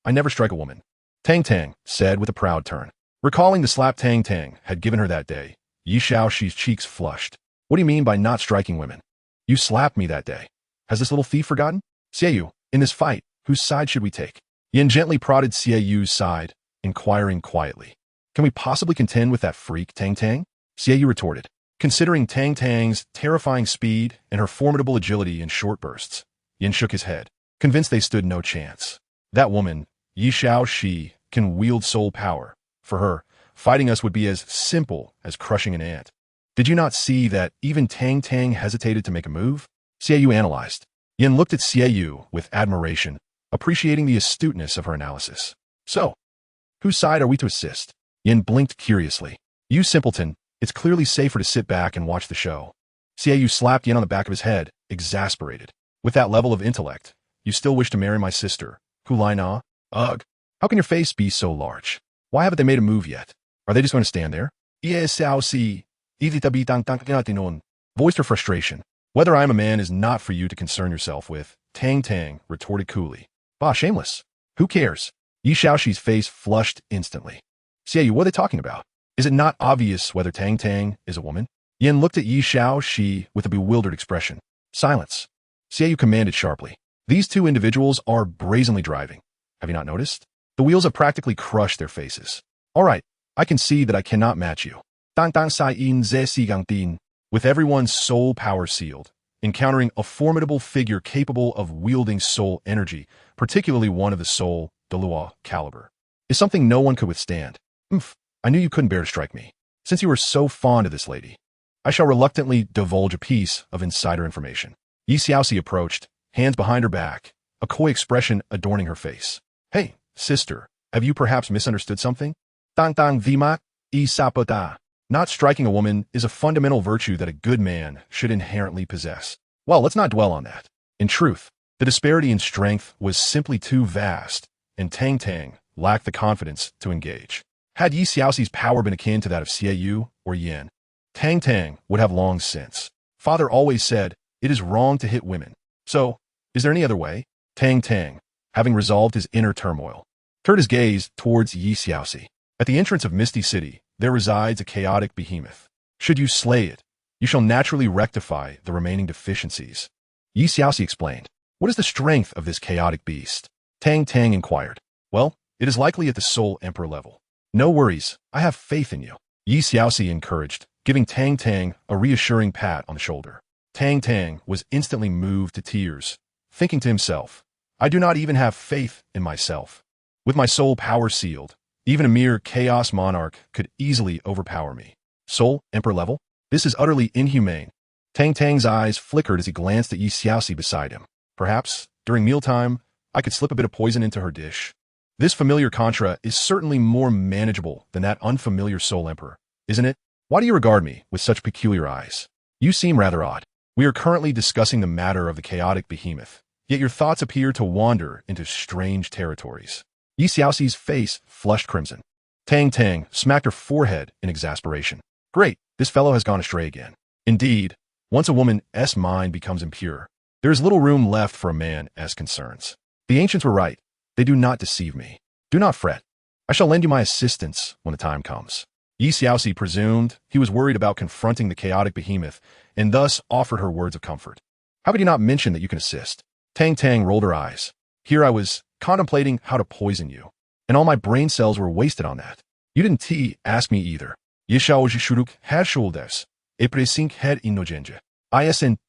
I never strike a woman, Tang Tang said with a proud turn. Recalling the slap Tang Tang had given her that day, Yi Xiaoxi's cheeks flushed. What do you mean by not striking women? You slapped me that day. Has this little thief forgotten? Xiaoyu, in this fight, whose side should we take? Yin gently prodded Xiaoyu's side, inquiring quietly. Can we possibly contend with that freak, Tang Tang? Xiaoyu retorted. Considering Tang Tang's terrifying speed and her formidable agility in short bursts, Yin shook his head, convinced they stood no chance. That woman, Yi Xiaoxi, can wield soul power. For her, fighting us would be as simple as crushing an ant. Did you not see that even Tang Tang hesitated to make a move? Xiaoyu analyzed. Yin looked at Xiaoyu with admiration, appreciating the astuteness of her analysis. So, whose side are we to assist? Yin blinked curiously. You simpleton, it's clearly safer to sit back and watch the show. Xiaoyu slapped Yin on the back of his head, exasperated. With that level of intellect, you still wish to marry my sister, Kulai Na? Ugh. How can your face be so large? Why haven't they made a move yet? Are they just going to stand there? Yes, voiced her frustration. Whether I am a man is not for you to concern yourself with, Tang Tang retorted coolly. Bah, shameless. Who cares? Yi Xiaoxi's face flushed instantly. Xiaoyu, what are they talking about? Is it not obvious whether Tang Tang is a woman? Yin looked at Yi Xiaoxi with a bewildered expression. Silence. Xiaoyu commanded sharply. These two individuals are brazenly driving. Have you not noticed? The wheels have practically crushed their faces. All right, I can see that I cannot match you. Tang Tang sai in ze si gang din. With everyone's soul power sealed, encountering a formidable figure capable of wielding soul energy, particularly one of the soul, Douluo caliber. is something no one could withstand. Oomph, I knew you couldn't bear to strike me. Since you were so fond of this lady, I shall reluctantly divulge a piece of insider information. Yi Xiaoxi approached, hands behind her back, a coy expression adorning her face. Hey, sister, have you perhaps misunderstood something? Tang Tang vimat, I sapota. Not striking a woman is a fundamental virtue that a good man should inherently possess. Well, let's not dwell on that. In truth, the disparity in strength was simply too vast, and Tang Tang lacked the confidence to engage. Had Yi Xiaoxi's power been akin to that of Xie Yu or Yin, Tang Tang would have long since. Father always said, it is wrong to hit women. So, is there any other way? Tang Tang, having resolved his inner turmoil, turned his gaze towards Yi Xiaoxi. At the entrance of Misty City, there resides a chaotic behemoth. Should you slay it, you shall naturally rectify the remaining deficiencies. Yi Xiaoxi explained. What is the strength of this chaotic beast? Tang Tang inquired. Well, it is likely at the Soul Emperor level. No worries, I have faith in you. Yi Xiaoxi encouraged, giving Tang Tang a reassuring pat on the shoulder. Tang Tang was instantly moved to tears, thinking to himself, I do not even have faith in myself. With my soul power sealed, even a mere chaos monarch could easily overpower me. Soul Emperor level? This is utterly inhumane. Tang Tang's eyes flickered as he glanced at Yi Xiaoxi beside him. Perhaps, during mealtime, I could slip a bit of poison into her dish. This familiar contra is certainly more manageable than that unfamiliar Soul Emperor, isn't it? Why do you regard me with such peculiar eyes? You seem rather odd. We are currently discussing the matter of the chaotic behemoth, yet your thoughts appear to wander into strange territories. Yi Xiaoxi's face flushed crimson. Tang Tang smacked her forehead in exasperation. Great, this fellow has gone astray again. Indeed, once a woman's mind becomes impure, there is little room left for a man's concerns. The ancients were right. They do not deceive me. Do not fret. I shall lend you my assistance when the time comes. Yi Xiaoxi presumed he was worried about confronting the chaotic behemoth and thus offered her words of comfort. How could you not mention that you can assist? Tang Tang rolled her eyes. Here I was, contemplating how to poison you, and all my brain cells were wasted on that. You didn't ask me either. Yishaoji shuruk hershuldes, epresink head inogenja. Isn't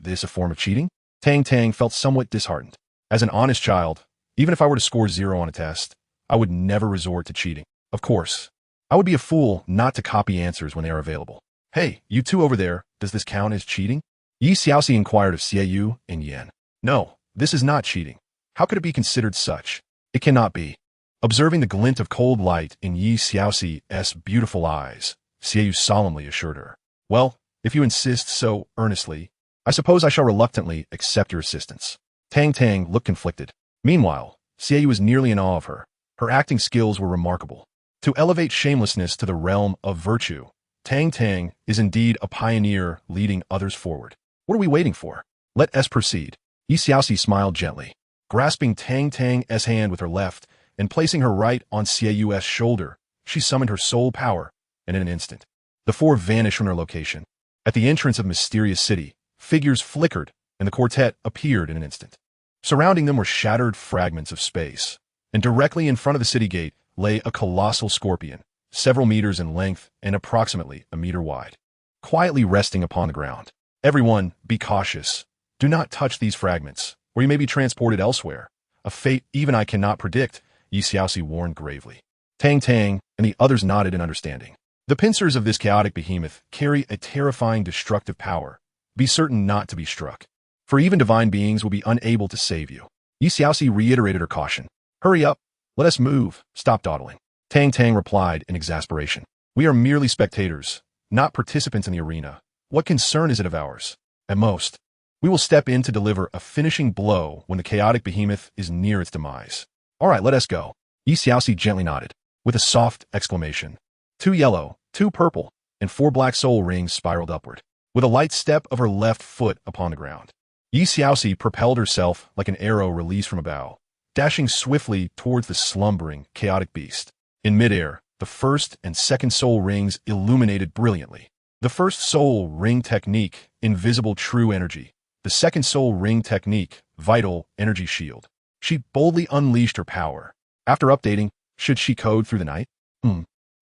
this a form of cheating? Tang Tang felt somewhat disheartened. As an honest child, even if I were to score 0 on a test, I would never resort to cheating. Of course, I would be a fool not to copy answers when they are available. Hey, you two over there, does this count as cheating? Yi Xiaoxi inquired of Xie Yu and Yan. No, this is not cheating. How could it be considered such? It cannot be. Observing the glint of cold light in Yi Xiaoxi's beautiful eyes, Xie Yu solemnly assured her. Well, if you insist so earnestly, I suppose I shall reluctantly accept your assistance. Tang Tang looked conflicted. Meanwhile, Xie Yu was nearly in awe of her. Her acting skills were remarkable. To elevate shamelessness to the realm of virtue, Tang Tang is indeed a pioneer leading others forward. What are we waiting for? Let us proceed. Yi Xiaoxi smiled gently. Grasping Tang Tang's hand with her left and placing her right on Xie Yu's shoulder, she summoned her soul power, and in an instant, the four vanished from their location. At the entrance of Mysterious City, figures flickered, and the quartet appeared in an instant. Surrounding them were shattered fragments of space, and directly in front of the city gate lay a colossal scorpion, several meters in length and approximately a meter wide, quietly resting upon the ground. Everyone, be cautious. Do not touch these fragments, or you may be transported elsewhere. A fate even I cannot predict, Yi Xiaoxi warned gravely. Tang Tang and the others nodded in understanding. The pincers of this chaotic behemoth carry a terrifying destructive power. Be certain not to be struck, for even divine beings will be unable to save you. Yi Xiaoxi reiterated her caution. Hurry up. Let us move. Stop dawdling. Tang Tang replied in exasperation. We are merely spectators, not participants in the arena. What concern is it of ours? At most, we will step in to deliver a finishing blow when the chaotic behemoth is near its demise. All right, let us go. Yi Xiaoxi gently nodded, with a soft exclamation. 2 yellow, 2 purple, and 4 black soul rings spiraled upward. With a light step of her left foot upon the ground, Yi Xiaoxi propelled herself like an arrow released from a bow, dashing swiftly towards the slumbering, chaotic beast. In midair, the first and second soul rings illuminated brilliantly. The first soul ring technique, Invisible True Energy. The second soul ring technique, Vital Energy Shield. She boldly unleashed her power. After updating, should she code through the night?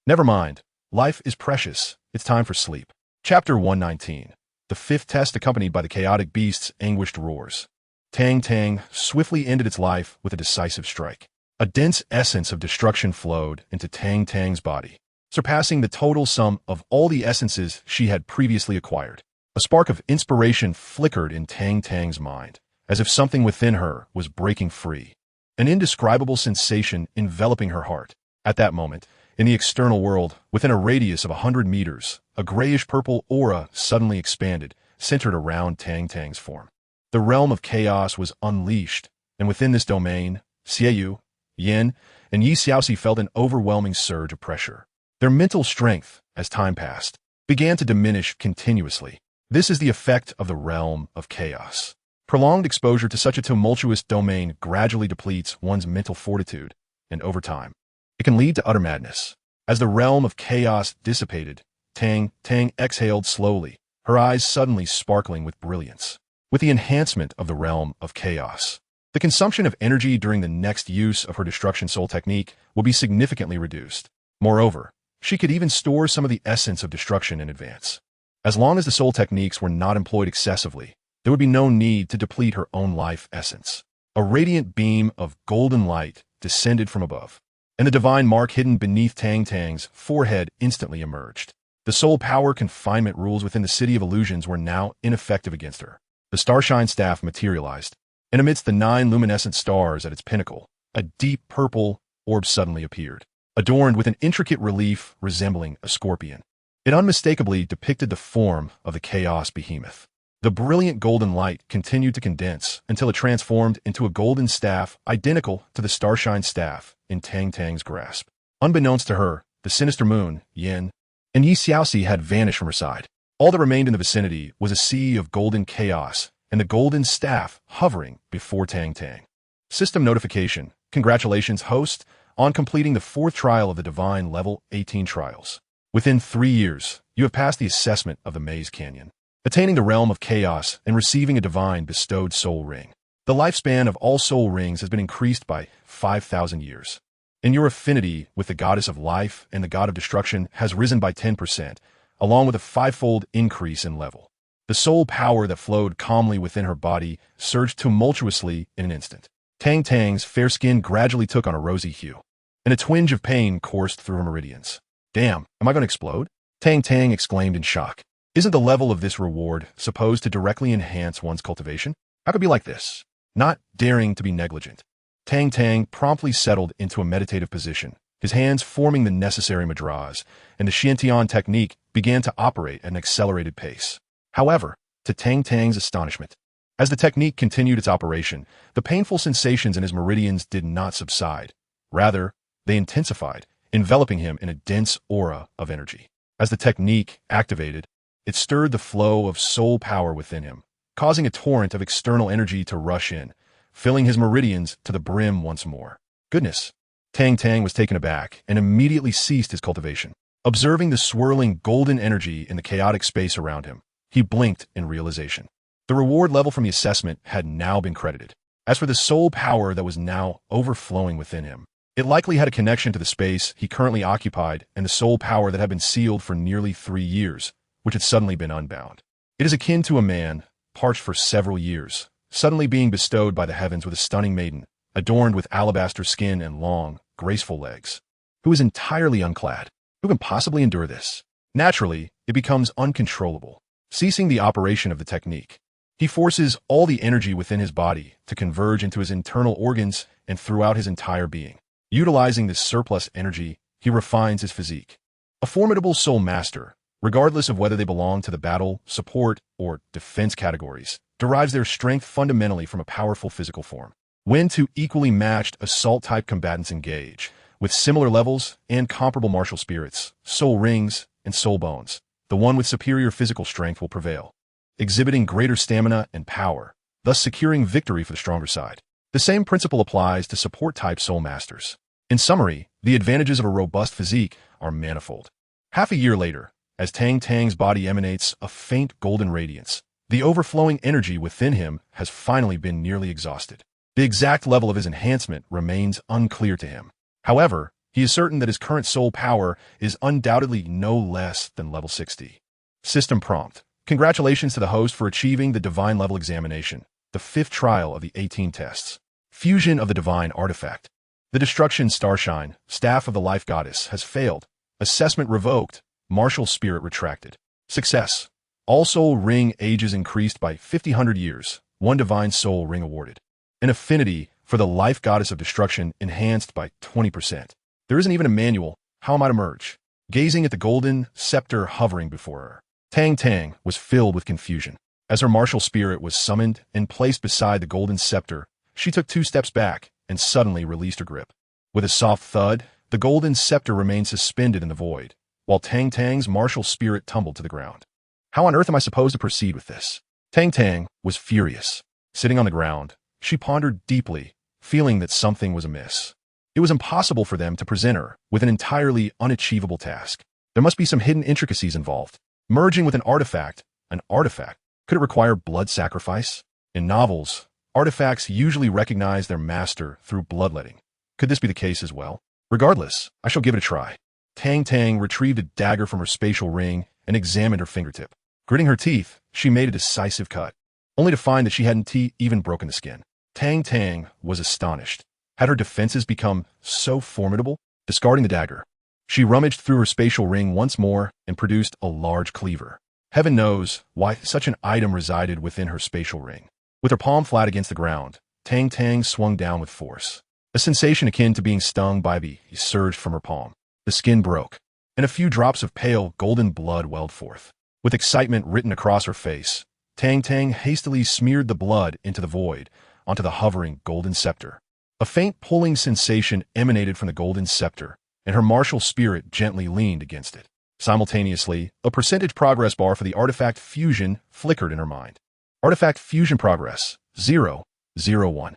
Never mind. Life is precious. It's time for sleep. Chapter 119. The fifth test accompanied by the chaotic beast's anguished roars. Tang Tang swiftly ended its life with a decisive strike. A dense essence of destruction flowed into Tang Tang's body, surpassing the total sum of all the essences she had previously acquired. A spark of inspiration flickered in Tang Tang's mind, as if something within her was breaking free. An indescribable sensation enveloping her heart. At that moment, in the external world, within a radius of 100 meters, a grayish-purple aura suddenly expanded, centered around Tang Tang's form. The realm of chaos was unleashed, and within this domain, Xiaoyu, Yin, and Yi Xiaoxi felt an overwhelming surge of pressure. Their mental strength, as time passed, began to diminish continuously. This is the effect of the realm of chaos. Prolonged exposure to such a tumultuous domain gradually depletes one's mental fortitude, and over time, it can lead to utter madness. As the realm of chaos dissipated, Tang exhaled slowly, her eyes suddenly sparkling with brilliance. With the enhancement of the realm of chaos, the consumption of energy during the next use of her destruction soul technique will be significantly reduced. Moreover, she could even store some of the essence of destruction in advance. As long as the soul techniques were not employed excessively, there would be no need to deplete her own life essence. A radiant beam of golden light descended from above, and the divine mark hidden beneath Tang Tang's forehead instantly emerged. The soul power confinement rules within the City of Illusions were now ineffective against her. The starshine staff materialized, and amidst the 9 luminescent stars at its pinnacle, a deep purple orb suddenly appeared, adorned with an intricate relief resembling a scorpion. It unmistakably depicted the form of the chaos behemoth. The brilliant golden light continued to condense until it transformed into a golden staff identical to the starshine staff in Tang Tang's grasp. Unbeknownst to her, the sinister moon, Yin, and Yi Xiaoxi had vanished from her side. All that remained in the vicinity was a sea of golden chaos and the golden staff hovering before Tang Tang. System notification. Congratulations, host, on completing the 4th trial of the Divine Level 18 trials. Within 3 years, you have passed the assessment of the Maze Canyon, attaining the realm of chaos and receiving a divine bestowed soul ring. The lifespan of all soul rings has been increased by 5,000 years. And your affinity with the goddess of life and the god of destruction has risen by 10%, along with a 5-fold increase in level. The soul power that flowed calmly within her body surged tumultuously in an instant. Tang Tang's fair skin gradually took on a rosy hue, and a twinge of pain coursed through her meridians. Damn, am I going to explode? Tang Tang exclaimed in shock. Isn't the level of this reward supposed to directly enhance one's cultivation? How could it be like this? Not daring to be negligent, Tang Tang promptly settled into a meditative position, his hands forming the necessary mudras, and the Xuantian technique began to operate at an accelerated pace. However, to Tang Tang's astonishment, as the technique continued its operation, the painful sensations in his meridians did not subside. Rather, they intensified, enveloping him in a dense aura of energy. As the technique activated, it stirred the flow of soul power within him, causing a torrent of external energy to rush in, filling his meridians to the brim once more. Goodness! Tang Tang was taken aback and immediately ceased his cultivation. Observing the swirling golden energy in the chaotic space around him, he blinked in realization. The reward level from the assessment had now been credited. As for the soul power that was now overflowing within him, it likely had a connection to the space he currently occupied and the soul power that had been sealed for nearly 3 years, which had suddenly been unbound. It is akin to a man, parched for several years, suddenly being bestowed by the heavens with a stunning maiden, adorned with alabaster skin and long, graceful legs, who is entirely unclad. Who can possibly endure this? Naturally, it becomes uncontrollable, ceasing the operation of the technique. He forces all the energy within his body to converge into his internal organs and throughout his entire being. Utilizing this surplus energy, he refines his physique. A formidable soul master, regardless of whether they belong to the battle, support, or defense categories, derives their strength fundamentally from a powerful physical form. When two equally matched assault-type combatants engage, with similar levels and comparable martial spirits, soul rings, and soul bones, the one with superior physical strength will prevail, exhibiting greater stamina and power, thus securing victory for the stronger side. The same principle applies to support-type soul masters. In summary, the advantages of a robust physique are manifold. Half a year later, as Tang Tang's body emanates a faint golden radiance, the overflowing energy within him has finally been nearly exhausted. The exact level of his enhancement remains unclear to him. However, he is certain that his current soul power is undoubtedly no less than level 60. System prompt. Congratulations to the host for achieving the divine level examination, the 5th trial of the 18 tests. Fusion of the divine artifact. The Destruction Starshine, staff of the Life Goddess, has failed. Assessment revoked. Martial spirit retracted. Success. All soul ring ages increased by 50 years. 1 divine soul ring awarded. An affinity for the Life Goddess of Destruction enhanced by 20%. There isn't even a manual. How am I to merge? Gazing at the golden scepter hovering before her, Tang Tang was filled with confusion. As her martial spirit was summoned and placed beside the golden scepter, she took 2 steps back and suddenly released her grip. With a soft thud, the golden scepter remained suspended in the void, while Tang Tang's martial spirit tumbled to the ground. How on earth am I supposed to proceed with this? Tang Tang was furious. Sitting on the ground, she pondered deeply, feeling that something was amiss. It was impossible for them to present her with an entirely unachievable task. There must be some hidden intricacies involved. Merging with an artifact, could it require blood sacrifice? In novels, artifacts usually recognize their master through bloodletting. Could this be the case as well? Regardless, I shall give it a try. Tang Tang retrieved a dagger from her spatial ring and examined her fingertip. Gritting her teeth, she made a decisive cut, only to find that she hadn't even broken the skin. Tang Tang was astonished. Had her defenses become so formidable? Discarding the dagger, she rummaged through her spatial ring once more and produced a large cleaver. Heaven knows why such an item resided within her spatial ring. With her palm flat against the ground, Tang Tang swung down with force. A sensation akin to being stung by a bee surged from her palm. The skin broke, and a few drops of pale golden blood welled forth. With excitement written across her face, Tang Tang hastily smeared the blood into the void, onto the hovering golden scepter. A faint pulling sensation emanated from the golden scepter, and her martial spirit gently leaned against it. Simultaneously, a percentage progress bar for the artifact fusion flickered in her mind. Artifact fusion progress, 001.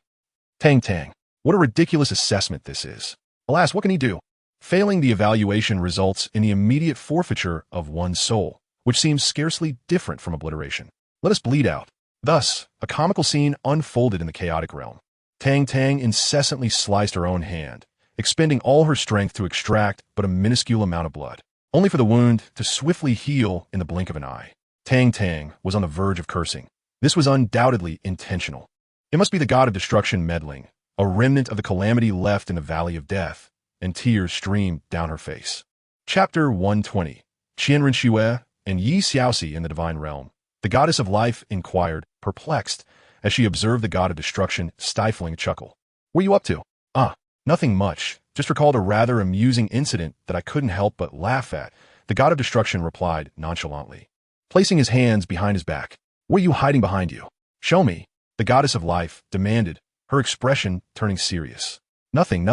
Tang Tang. What a ridiculous assessment this is. Alas, what can he do? Failing the evaluation results in the immediate forfeiture of 1 soul, which seems scarcely different from obliteration. Let us bleed out. Thus, a comical scene unfolded in the chaotic realm. Tang Tang incessantly sliced her own hand, expending all her strength to extract but a minuscule amount of blood, only for the wound to swiftly heal in the blink of an eye. Tang Tang was on the verge of cursing. This was undoubtedly intentional. It must be the god of destruction meddling, a remnant of the calamity left in the valley of death, and tears streamed down her face. Chapter 120. Qianren Xue and Yi Xiaoxi in the divine realm. The goddess of life inquired, perplexed, as she observed the god of destruction stifling a chuckle. What are you up to? Nothing much. Just recalled a rather amusing incident that I couldn't help but laugh at. The god of destruction replied nonchalantly, placing his hands behind his back. What are you hiding behind you? Show me. The goddess of life demanded, her expression turning serious. Nothing.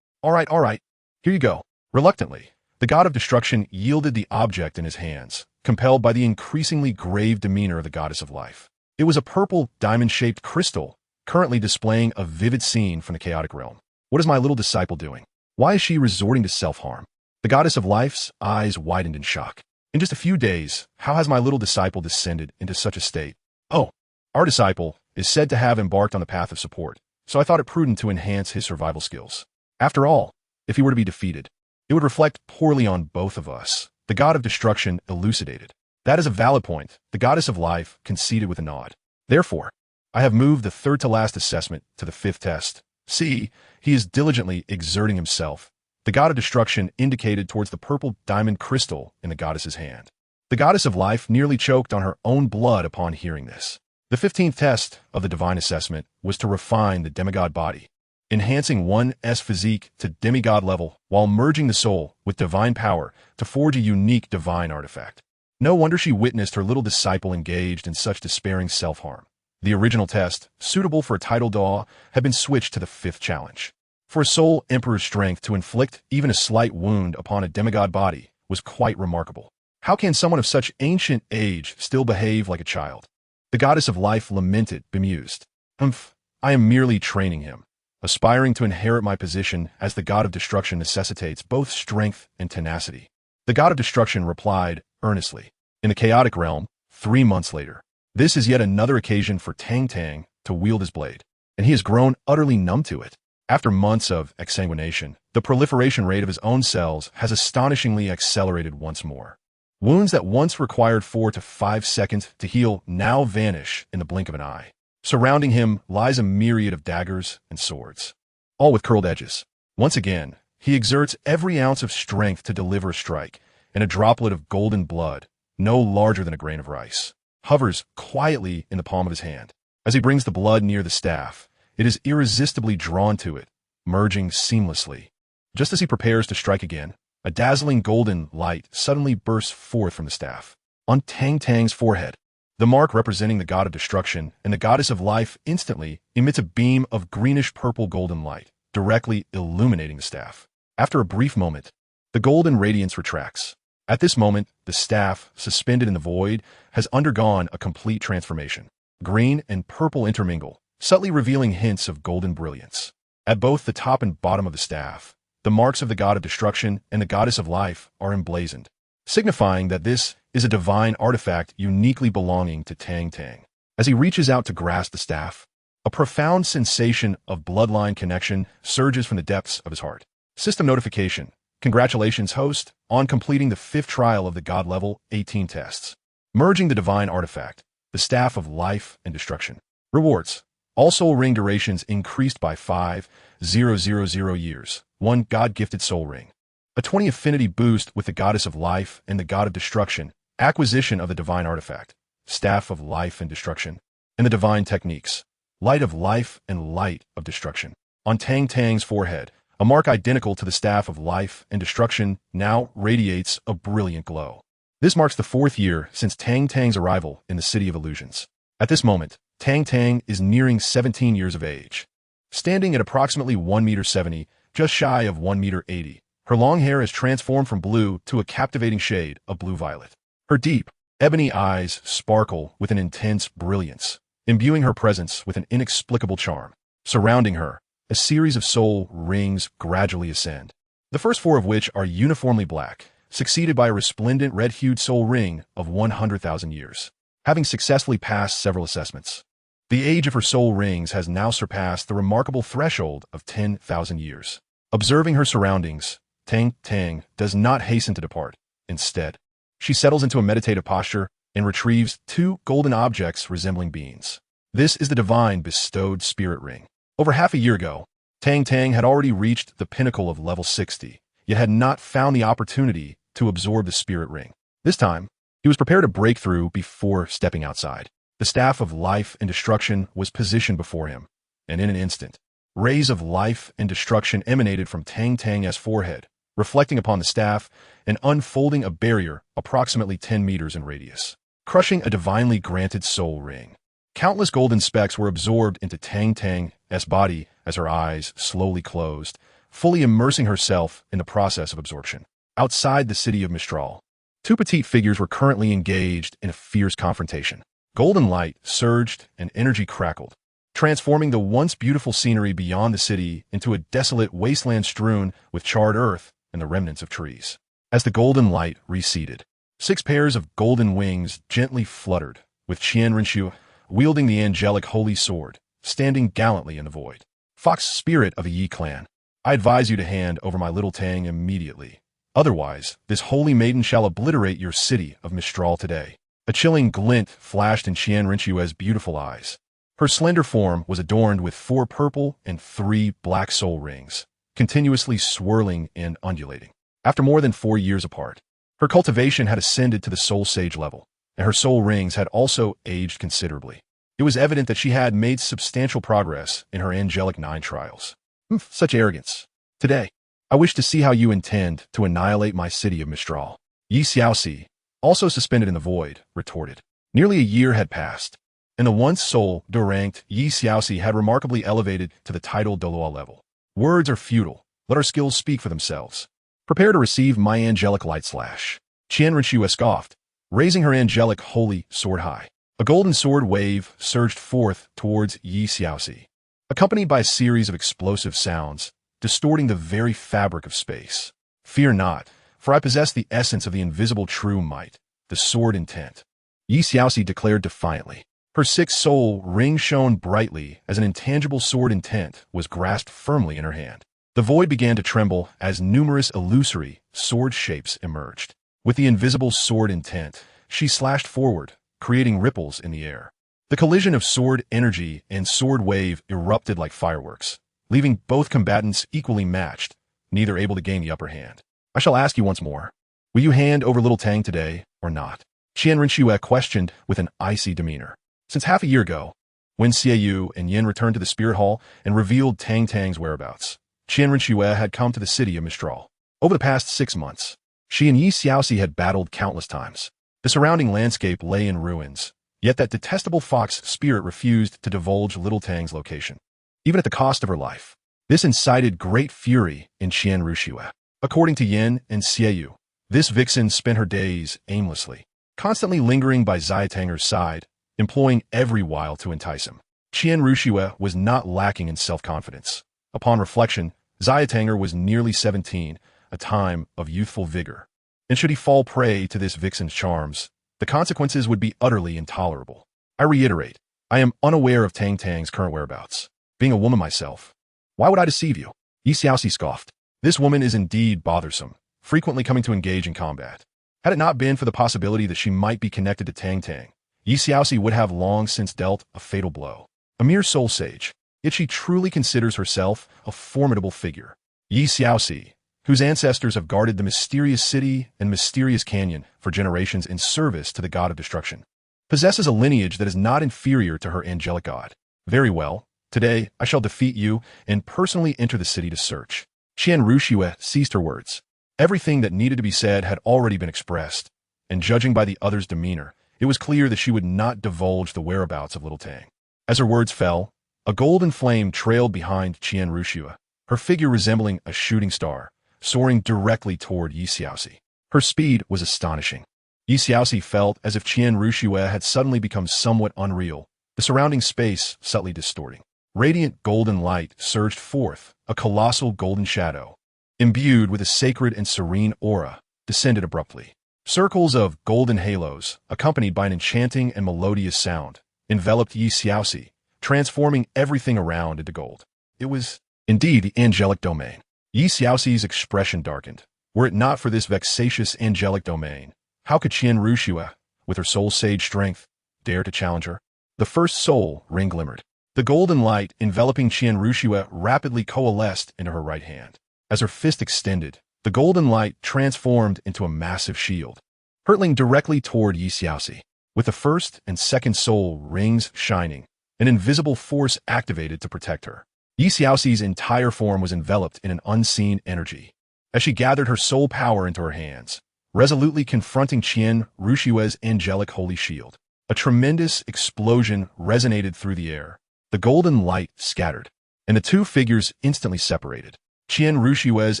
All right. Here you go. Reluctantly, the god of destruction yielded the object in his hands, compelled by the increasingly grave demeanor of the goddess of life. It was a purple, diamond-shaped crystal, currently displaying a vivid scene from the chaotic realm. What is my little disciple doing? Why is she resorting to self-harm? The goddess of life's eyes widened in shock. In just a few days, how has my little disciple descended into such a state? Oh, our disciple is said to have embarked on the path of support, so I thought it prudent to enhance his survival skills. After all, if he were to be defeated, it would reflect poorly on both of us. The god of destruction elucidated. That is a valid point, the goddess of life conceded with a nod. Therefore, I have moved the third-to-last assessment to the 5th test. See, he is diligently exerting himself. The god of destruction indicated towards the purple diamond crystal in the goddess's hand. The goddess of life nearly choked on her own blood upon hearing this. The 15th test of the divine assessment was to refine the demigod body, enhancing one's physique to demigod level while merging the soul with divine power to forge a unique divine artifact. No wonder she witnessed her little disciple engaged in such despairing self-harm. The original test, suitable for a title daw, had been switched to the 5th challenge. For a soul emperor's strength to inflict even a slight wound upon a demigod body was quite remarkable. How can someone of such ancient age still behave like a child? The goddess of life lamented, bemused. I am merely training him. Aspiring to inherit my position as the god of destruction necessitates both strength and tenacity. The god of destruction replied earnestly. In the chaotic realm, 3 months later, this is yet another occasion for Tang Tang to wield his blade, and he has grown utterly numb to it. After months of exsanguination, the proliferation rate of his own cells has astonishingly accelerated once more. Wounds that once required 4 to 5 seconds to heal now vanish in the blink of an eye. Surrounding him lies a myriad of daggers and swords, all with curled edges. Once again, he exerts every ounce of strength to deliver a strike, and a droplet of golden blood, no larger than a grain of rice, hovers quietly in the palm of his hand. As he brings the blood near the staff, it is irresistibly drawn to it, merging seamlessly. Just as he prepares to strike again, a dazzling golden light suddenly bursts forth from the staff. On Tang Tang's forehead, the mark representing the god of destruction and the goddess of life instantly emits a beam of greenish-purple golden light, directly illuminating the staff. After a brief moment, the golden radiance retracts. At this moment, the staff, suspended in the void, has undergone a complete transformation. Green and purple intermingle, subtly revealing hints of golden brilliance. At both the top and bottom of the staff, the marks of the god of destruction and the goddess of life are emblazoned, signifying that this is a divine artifact uniquely belonging to Tang Tang. As he reaches out to grasp the staff, a profound sensation of bloodline connection surges from the depths of his heart. System notification. Congratulations, host, on completing the 5th trial of the God Level 18 tests. Merging the divine artifact, the staff of life and destruction. Rewards. All soul ring durations increased by 5,000 years. 1 God-gifted soul ring. A 20 affinity boost with the goddess of life and the god of destruction. Acquisition of the divine artifact, staff of life and destruction. And the divine techniques. Light of life and light of destruction. On Tang Tang's forehead, a mark identical to the staff of life and destruction now radiates a brilliant glow. This marks the 4th year since Tang Tang's arrival in the City of Illusions. At this moment, Tang Tang is nearing 17 years of age. Standing at approximately 1.70 meters, just shy of 1.80 meters, her long hair has transformed from blue to a captivating shade of blue-violet. Her deep, ebony eyes sparkle with an intense brilliance, imbuing her presence with an inexplicable charm. Surrounding her, a series of soul rings gradually ascend, the first 4 of which are uniformly black, succeeded by a resplendent red-hued soul ring of 100,000 years. Having successfully passed several assessments, the age of her soul rings has now surpassed the remarkable threshold of 10,000 years. Observing her surroundings, Tang Tang does not hasten to depart. Instead, she settles into a meditative posture and retrieves 2 golden objects resembling beans. This is the divine bestowed spirit ring. Over half a year ago, Tang Tang had already reached the pinnacle of level 60, yet had not found the opportunity to absorb the spirit ring. This time, he was prepared to break through before stepping outside. The staff of life and destruction was positioned before him, and in an instant, rays of life and destruction emanated from Tang Tang's forehead, reflecting upon the staff and unfolding a barrier approximately 10 meters in radius, crushing a divinely granted soul ring. Countless golden specks were absorbed into Tang Tang's body as her eyes slowly closed, fully immersing herself in the process of absorption. Outside the city of Mistral, 2 petite figures were currently engaged in a fierce confrontation. Golden light surged and energy crackled, transforming the once beautiful scenery beyond the city into a desolate wasteland strewn with charred earth and the remnants of trees. As the golden light receded, 6 pairs of golden wings gently fluttered, with Qian Rinshu wielding the angelic holy sword, standing gallantly in the void. Fox spirit of the Yi clan, I advise you to hand over my little Tang immediately. Otherwise, this holy maiden shall obliterate your city of Mistral today. A chilling glint flashed in Qian Rinshu's beautiful eyes. Her slender form was adorned with 4 purple and 3 black soul rings, continuously swirling and undulating. After more than 4 years apart, her cultivation had ascended to the soul sage level, and her soul rings had also aged considerably. It was evident that she had made substantial progress in her angelic 9 trials. Such arrogance. Today, I wish to see how you intend to annihilate my city of Mistral. Yi Xiaoxi, also suspended in the void, retorted. Nearly a year had passed, and the once soul-ranked Yi Xiaoxi had remarkably elevated to the title Douluo level. Words are futile. Let our skills speak for themselves. Prepare to receive my angelic light slash. Qian Rinshu scoffed, raising her angelic holy sword high. A golden sword wave surged forth towards Yi Xiaoxi, accompanied by a series of explosive sounds, distorting the very fabric of space. Fear not, for I possess the essence of the invisible true might, the sword intent. Yi Xiaoxi declared defiantly. Her 6 soul ring shone brightly as an intangible sword intent was grasped firmly in her hand. The void began to tremble as numerous illusory sword shapes emerged. With the invisible sword intent, she slashed forward, creating ripples in the air. The collision of sword energy and sword wave erupted like fireworks, leaving both combatants equally matched, neither able to gain the upper hand. I shall ask you once more. Will you hand over little Tang today, or not? Qian Rinxue questioned with an icy demeanor. Since half a year ago, when Xiaoyu and Yin returned to the Spirit Hall and revealed Tang Tang's whereabouts, Qian Rinxue had come to the city of Mistral. Over the past 6 months, she and Yi Xiaoxi had battled countless times. The surrounding landscape lay in ruins, yet that detestable fox spirit refused to divulge little Tang's location, even at the cost of her life. This incited great fury in Qian Rinxue. According to Yin and Xiaoyu, this vixen spent her days aimlessly, constantly lingering by Xiaotanger's side, employing every wile to entice him. Qian Rinxue was not lacking in self-confidence. Upon reflection, Xiaotanger was nearly 17, a time of youthful vigor. And should he fall prey to this vixen's charms, the consequences would be utterly intolerable. I reiterate, I am unaware of Tang Tang's current whereabouts. Being a woman myself, why would I deceive you? Yi Xiaoxi scoffed. This woman is indeed bothersome, frequently coming to engage in combat. Had it not been for the possibility that she might be connected to Tang Tang, Yi Xiaoxi would have long since dealt a fatal blow. A mere soul sage, yet she truly considers herself a formidable figure. Yi Xiaoxi, whose ancestors have guarded the mysterious city and mysterious canyon for generations in service to the god of destruction, possesses a lineage that is not inferior to her angelic god. Very well, today I shall defeat you and personally enter the city to search. Qian Rinxue ceased her words. Everything that needed to be said had already been expressed, and judging by the other's demeanor, it was clear that she would not divulge the whereabouts of little Tang. As her words fell, a golden flame trailed behind Qian Rinxue, her figure resembling a shooting star, soaring directly toward Yi Xiaoxi. Her speed was astonishing. Yi Xiaoxi felt as if Qian Rinxue had suddenly become somewhat unreal, the surrounding space subtly distorting. Radiant golden light surged forth, a colossal golden shadow, imbued with a sacred and serene aura, descended abruptly. Circles of golden halos, accompanied by an enchanting and melodious sound, enveloped Yi Xiaoxi, transforming everything around into gold. It was, indeed, the angelic domain. Yi Xiaoxi's expression darkened. Were it not for this vexatious angelic domain, how could Qian Rinxue, with her soul sage strength, dare to challenge her? The first soul ring glimmered. The golden light enveloping Qian Rinxue rapidly coalesced into her right hand. As her fist extended, the golden light transformed into a massive shield, hurtling directly toward Yi Xiaoxi. With the first and second soul rings shining, an invisible force activated to protect her. Yi Xiaoxi's entire form was enveloped in an unseen energy. As she gathered her soul power into her hands, resolutely confronting Qian Rinxue's angelic holy shield, a tremendous explosion resonated through the air. The golden light scattered, and the two figures instantly separated. Qian Rinxue's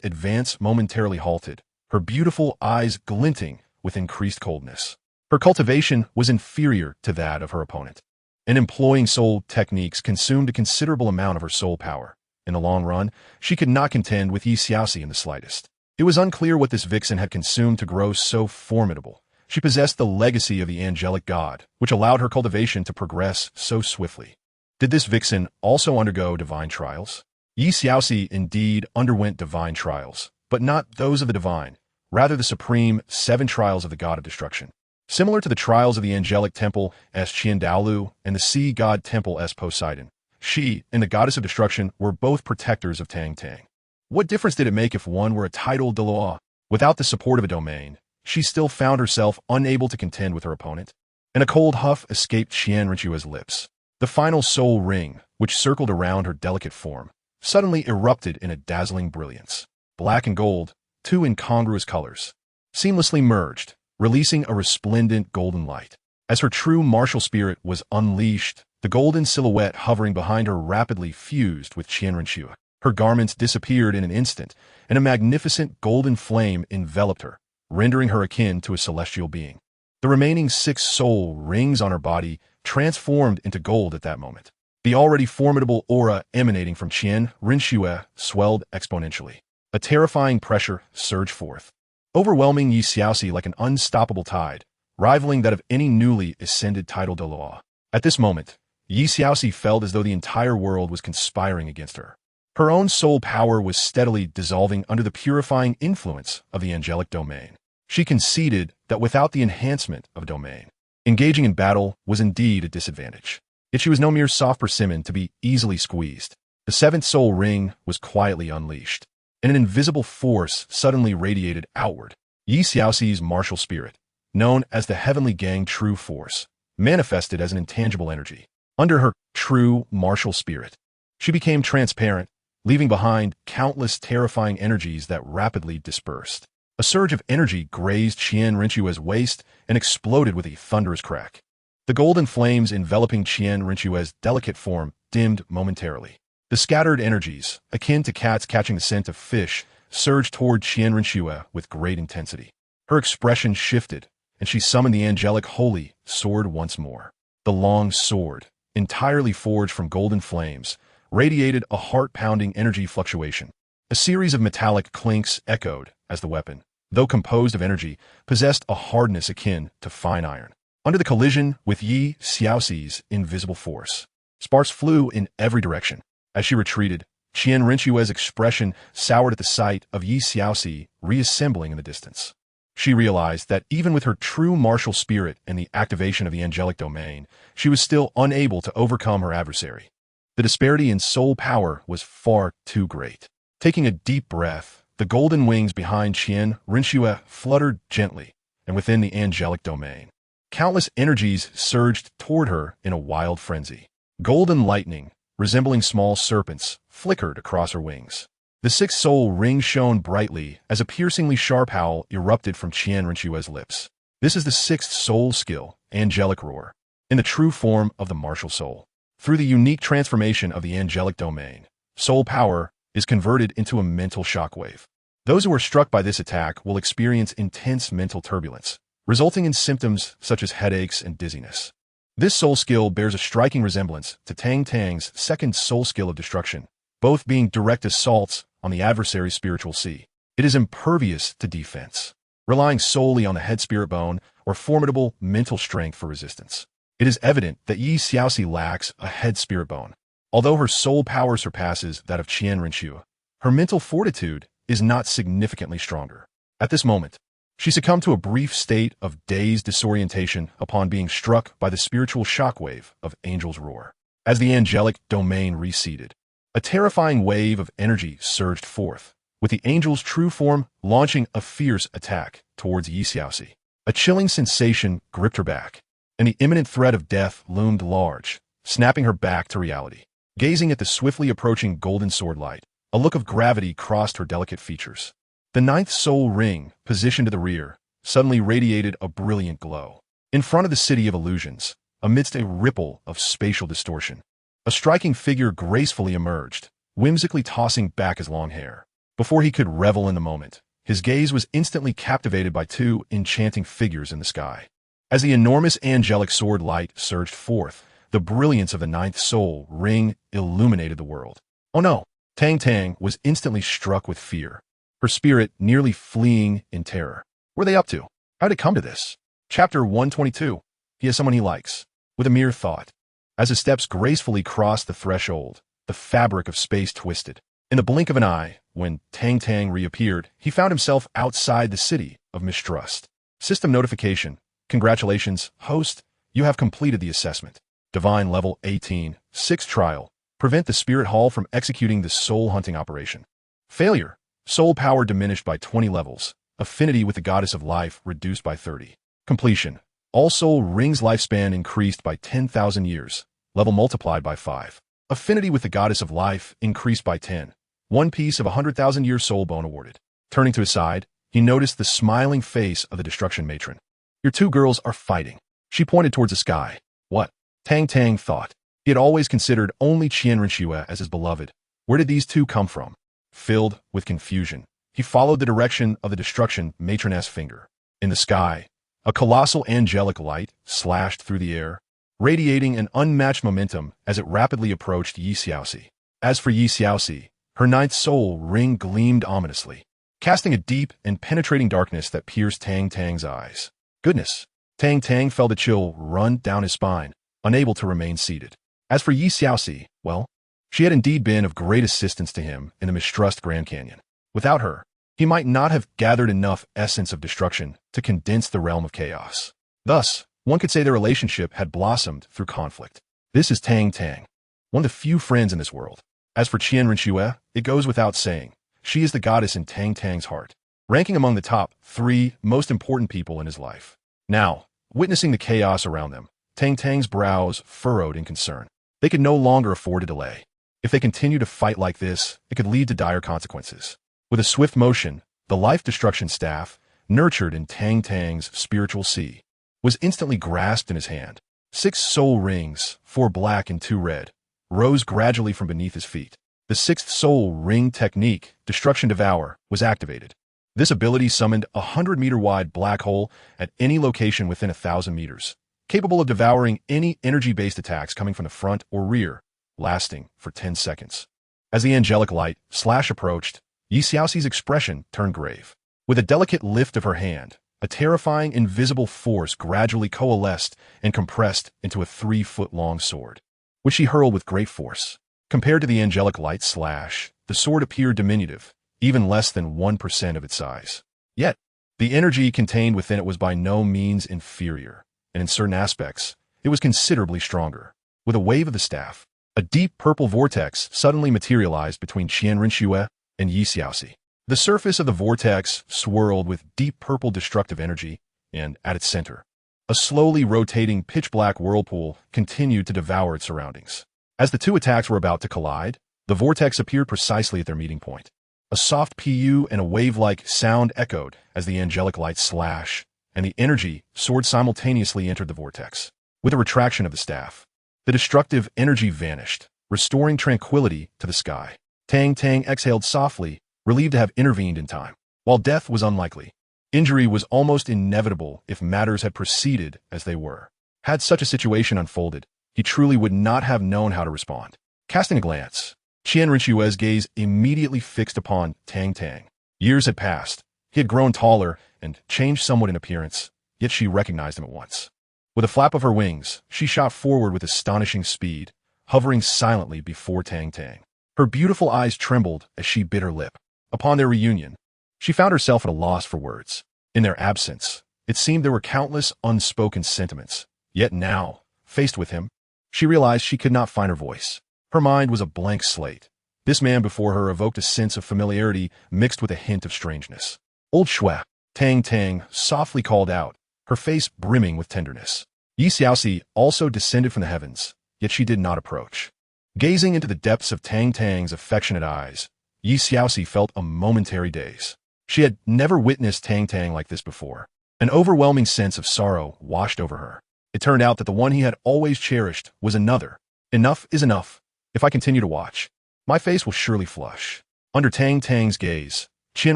advance momentarily halted, her beautiful eyes glinting with increased coldness. Her cultivation was inferior to that of her opponent, and employing soul techniques consumed a considerable amount of her soul power. In the long run, she could not contend with Yi Xiaoxi in the slightest. It was unclear what this vixen had consumed to grow so formidable. She possessed the legacy of the angelic god, which allowed her cultivation to progress so swiftly. Did this vixen also undergo divine trials? Yi Xiaoxi indeed underwent divine trials, but not those of the divine, rather the supreme 7 trials of the god of destruction. Similar to the trials of the angelic temple as Qian Douluo and the sea god temple as Poseidon, she and the goddess of destruction were both protectors of Tang Tang. What difference did it make if one were a title Douluo? Without the support of a domain, she still found herself unable to contend with her opponent, and a cold huff escaped Qian Rinxue's lips. The final soul ring, which circled around her delicate form, suddenly erupted in a dazzling brilliance. Black and gold, two incongruous colors, seamlessly merged, releasing a resplendent golden light. As her true martial spirit was unleashed, the golden silhouette hovering behind her rapidly fused with Qian Rinxue. Her garments disappeared in an instant, and a magnificent golden flame enveloped her, rendering her akin to a celestial being. The remaining 6 soul rings on her body transformed into gold at that moment. The already formidable aura emanating from Qian Rinxue swelled exponentially. A terrifying pressure surged forth, overwhelming Yi Xiaoxi like an unstoppable tide, rivaling that of any newly ascended title Douluo. At this moment, Yi Xiaoxi felt as though the entire world was conspiring against her. Her own soul power was steadily dissolving under the purifying influence of the angelic domain. She conceded that without the enhancement of a domain, engaging in battle was indeed a disadvantage. Yet she was no mere soft persimmon to be easily squeezed. The seventh soul ring was quietly unleashed, and an invisible force suddenly radiated outward. Yi Xiaoxi's martial spirit, known as the Heavenly Gang True Force, manifested as an intangible energy. Under her true martial spirit, she became transparent, leaving behind countless terrifying energies that rapidly dispersed. A surge of energy grazed Qian Rinchue's waist and exploded with a thunderous crack. The golden flames enveloping Qian Rinchue's delicate form dimmed momentarily. The scattered energies, akin to cats catching the scent of fish, surged toward Qian Rinchue with great intensity. Her expression shifted, and she summoned the angelic holy sword once more. The long sword, entirely forged from golden flames, radiated a heart-pounding energy fluctuation. A series of metallic clinks echoed as the weapon, though composed of energy, possessed a hardness akin to fine iron. Under the collision with Yi Xiaoxi's invisible force, sparks flew in every direction. As she retreated, Qian Rinchue's expression soured at the sight of Yi Xiaoxi reassembling in the distance. She realized that even with her true martial spirit and the activation of the angelic domain, she was still unable to overcome her adversary. The disparity in soul power was far too great. Taking a deep breath, the golden wings behind Qian Rinchue fluttered gently, and within the angelic domain, countless energies surged toward her in a wild frenzy. Golden lightning, resembling small serpents, flickered across her wings. The sixth soul ring shone brightly as a piercingly sharp howl erupted from Qian Rinchue's lips. This is the sixth soul skill, Angelic Roar, in the true form of the martial soul. Through the unique transformation of the angelic domain, soul power is converted into a mental shockwave. Those who are struck by this attack will experience intense mental turbulence, resulting in symptoms such as headaches and dizziness. This soul skill bears a striking resemblance to Tang Tang's second soul skill of destruction, both being direct assaults on the adversary's spiritual sea. It is impervious to defense, relying solely on the head spirit bone or formidable mental strength for resistance. It is evident that Yi Xiaoxi lacks a head spirit bone. Although her soul power surpasses that of Qian Rinchue, her mental fortitude is not significantly stronger. At this moment, she succumbed to a brief state of dazed disorientation upon being struck by the spiritual shockwave of Angel's Roar. As the angelic domain receded, a terrifying wave of energy surged forth, with the angel's true form launching a fierce attack towards Yi Xiaoxi. A chilling sensation gripped her back, and the imminent threat of death loomed large, snapping her back to reality. Gazing at the swiftly approaching golden sword light, a look of gravity crossed her delicate features. The ninth soul ring, positioned to the rear, suddenly radiated a brilliant glow. In front of the city of illusions, amidst a ripple of spatial distortion, a striking figure gracefully emerged, whimsically tossing back his long hair. Before he could revel in the moment, his gaze was instantly captivated by two enchanting figures in the sky. As the enormous angelic sword light surged forth, the brilliance of the ninth soul ring illuminated the world. Oh no! Tang Tang was instantly struck with fear, her spirit nearly fleeing in terror. What are they up to? How did it come to this? Chapter 122. He has someone he likes. With a mere thought, as his steps gracefully crossed the threshold, the fabric of space twisted. In the blink of an eye, when Tang Tang reappeared, he found himself outside the city of mistrust. System notification. Congratulations, host. You have completed the assessment. Divine level 18, 6th trial. Prevent the spirit hall from executing the soul hunting operation. Failure. Soul power diminished by 20 levels. Affinity with the goddess of life reduced by 30. Completion. All soul rings lifespan increased by 10,000 years. Level multiplied by 5. Affinity with the goddess of life increased by 10. One piece of 100,000-year soul bone awarded. Turning to his side, he noticed the smiling face of the destruction matron. Your two girls are fighting. She pointed towards the sky. What? Tang Tang thought. He had always considered only Qian Rinchue as his beloved. Where did these two come from? Filled with confusion, he followed the direction of the destruction matroness finger. In the sky, a colossal angelic light slashed through the air, radiating an unmatched momentum as it rapidly approached Yi Xiaoxi. As for Yi Xiaoxi, her ninth soul ring gleamed ominously, casting a deep and penetrating darkness that pierced Tang Tang's eyes. Goodness! Tang Tang felt a chill run down his spine, unable to remain seated. As for Yi Xiaoxi, well, she had indeed been of great assistance to him in the mistrust Grand Canyon. Without her, he might not have gathered enough essence of destruction to condense the realm of chaos. Thus, one could say their relationship had blossomed through conflict. This is Tang Tang, one of the few friends in this world. As for Qian Rinxue, it goes without saying, she is the goddess in Tang Tang's heart, ranking among the top 3 most important people in his life. Now, witnessing the chaos around them, Tang Tang's brows furrowed in concern. They could no longer afford a delay. If they continue to fight like this, it could lead to dire consequences. With a swift motion, the life destruction staff, nurtured in Tang Tang's spiritual sea, was instantly grasped in his hand. 6 soul rings, 4 black and 2 red, rose gradually from beneath his feet. The 6th soul ring technique, Destruction Devour, was activated. This ability summoned a 100-meter-wide black hole at any location within 1,000 meters, capable of devouring any energy-based attacks coming from the front or rear, lasting for 10 seconds. As the angelic light slash approached, Yi Xiaoxi's expression turned grave. With a delicate lift of her hand, a terrifying invisible force gradually coalesced and compressed into a 3-foot-long sword, which she hurled with great force. Compared to the angelic light slash, the sword appeared diminutive, even less than 1% of its size. Yet, the energy contained within it was by no means inferior, and in certain aspects, it was considerably stronger. With a wave of the staff, a deep purple vortex suddenly materialized between Qian Rinxue and Yi Xiaoxi. The surface of the vortex swirled with deep purple destructive energy, and at its center, a slowly rotating pitch-black whirlpool continued to devour its surroundings. As the 2 attacks were about to collide, the vortex appeared precisely at their meeting point. A soft pu and a wave-like sound echoed as the angelic light slash and the energy sword simultaneously entered the vortex. With a retraction of the staff, the destructive energy vanished, restoring tranquility to the sky. Tang Tang exhaled softly, relieved to have intervened in time. While death was unlikely, injury was almost inevitable if matters had proceeded as they were. Had such a situation unfolded, he truly would not have known how to respond. Casting a glance, Qian Rinxue's gaze immediately fixed upon Tang Tang. Years had passed. He had grown taller and changed somewhat in appearance, yet she recognized him at once. With a flap of her wings, she shot forward with astonishing speed, hovering silently before Tang Tang. Her beautiful eyes trembled as she bit her lip. Upon their reunion, she found herself at a loss for words. In their absence, it seemed there were countless unspoken sentiments. Yet now, faced with him, she realized she could not find her voice. Her mind was a blank slate. This man before her evoked a sense of familiarity mixed with a hint of strangeness. Old Shui, Tang Tang softly called out, her face brimming with tenderness. Yi Xiaoxi also descended from the heavens, yet she did not approach. Gazing into the depths of Tang Tang's affectionate eyes, Yi Xiaoxi felt a momentary daze. She had never witnessed Tang Tang like this before. An overwhelming sense of sorrow washed over her. It turned out that the one he had always cherished was another. Enough is enough. If I continue to watch, my face will surely flush. Under Tang Tang's gaze, Qian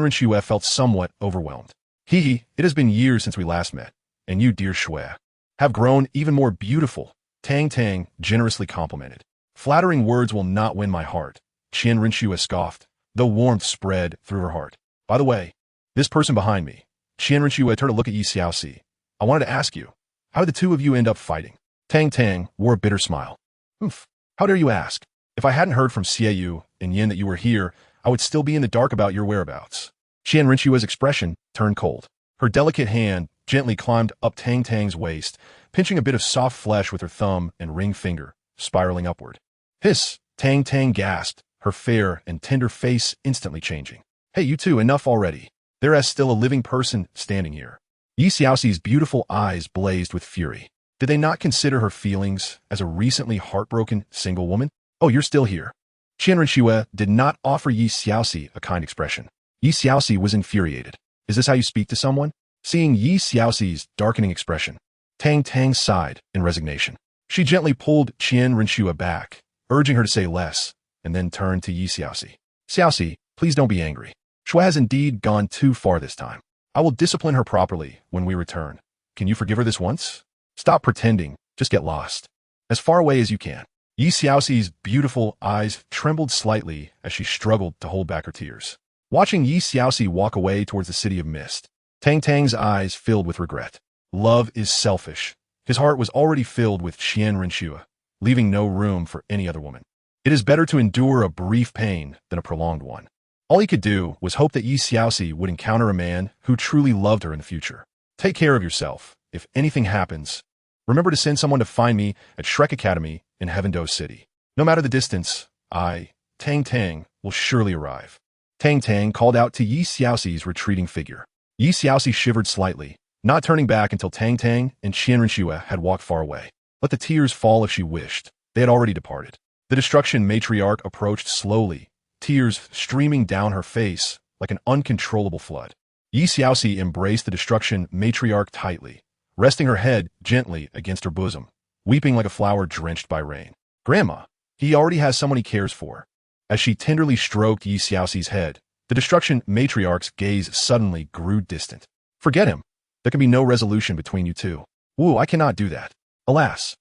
Rinxue felt somewhat overwhelmed. It has been years since we last met, and you, dear Shui, have grown even more beautiful, Tang Tang generously complimented. Flattering words will not win my heart, Qian Rinxue scoffed, though warmth spread through her heart. By the way, this person behind me, Qian Rinxue turned to look at Yi Xiaoxi. I wanted to ask you, how did the 2 of you end up fighting? Tang Tang wore a bitter smile. How dare you ask? If I hadn't heard from Xiaoyu and Yin that you were here, I would still be in the dark about your whereabouts. Qian Rinxue's expression turned cold. Her delicate hand gently climbed up Tang Tang's waist, pinching a bit of soft flesh with her thumb and ring finger, spiraling upward. Hiss! Tang Tang gasped, her fair and tender face instantly changing. Hey, you 2, enough already. There is still a living person standing here. Yi Xiaoxi's beautiful eyes blazed with fury. Did they not consider her feelings as a recently heartbroken single woman? Oh, you're still here. Qian Rinxue did not offer Yi Xiaoxi a kind expression. Yi Xiaoxi was infuriated. Is this how you speak to someone? Seeing Yi Xiaoxi's darkening expression, Tang Tang sighed in resignation. She gently pulled Qian Rinxue back, urging her to say less, and then turned to Yi Xiaoxi. Xiaoxi, please don't be angry. Shui has indeed gone too far this time. I will discipline her properly when we return. Can you forgive her this once? Stop pretending, just get lost. As far away as you can. Yi Xiaoxi's beautiful eyes trembled slightly as she struggled to hold back her tears. Watching Yi Xiaoxi walk away towards the city of mist, Tang Tang's eyes filled with regret. Love is selfish. His heart was already filled with Qian Rinxue, leaving no room for any other woman. It is better to endure a brief pain than a prolonged one. All he could do was hope that Yi Xiaoxi would encounter a man who truly loved her in the future. Take care of yourself. If anything happens, remember to send someone to find me at Shrek Academy in Heaven Do City. No matter the distance, I, Tang Tang will surely arrive. Tang Tang called out to Yi Xiaoxi's retreating figure. Yi Xiaoxi shivered slightly, not turning back until Tang Tang and Qianrenxue had walked far away. Let the tears fall if she wished. They had already departed. The destruction matriarch approached slowly, tears streaming down her face like an uncontrollable flood. Yi Xiaoxi embraced the destruction matriarch tightly, resting her head gently against her bosom, weeping like a flower drenched by rain. Grandma, he already has someone he cares for. As she tenderly stroked Yi Xiaoxi's head, the destruction matriarch's gaze suddenly grew distant. Forget him. There can be no resolution between you two. Woo, I cannot do that. Alas.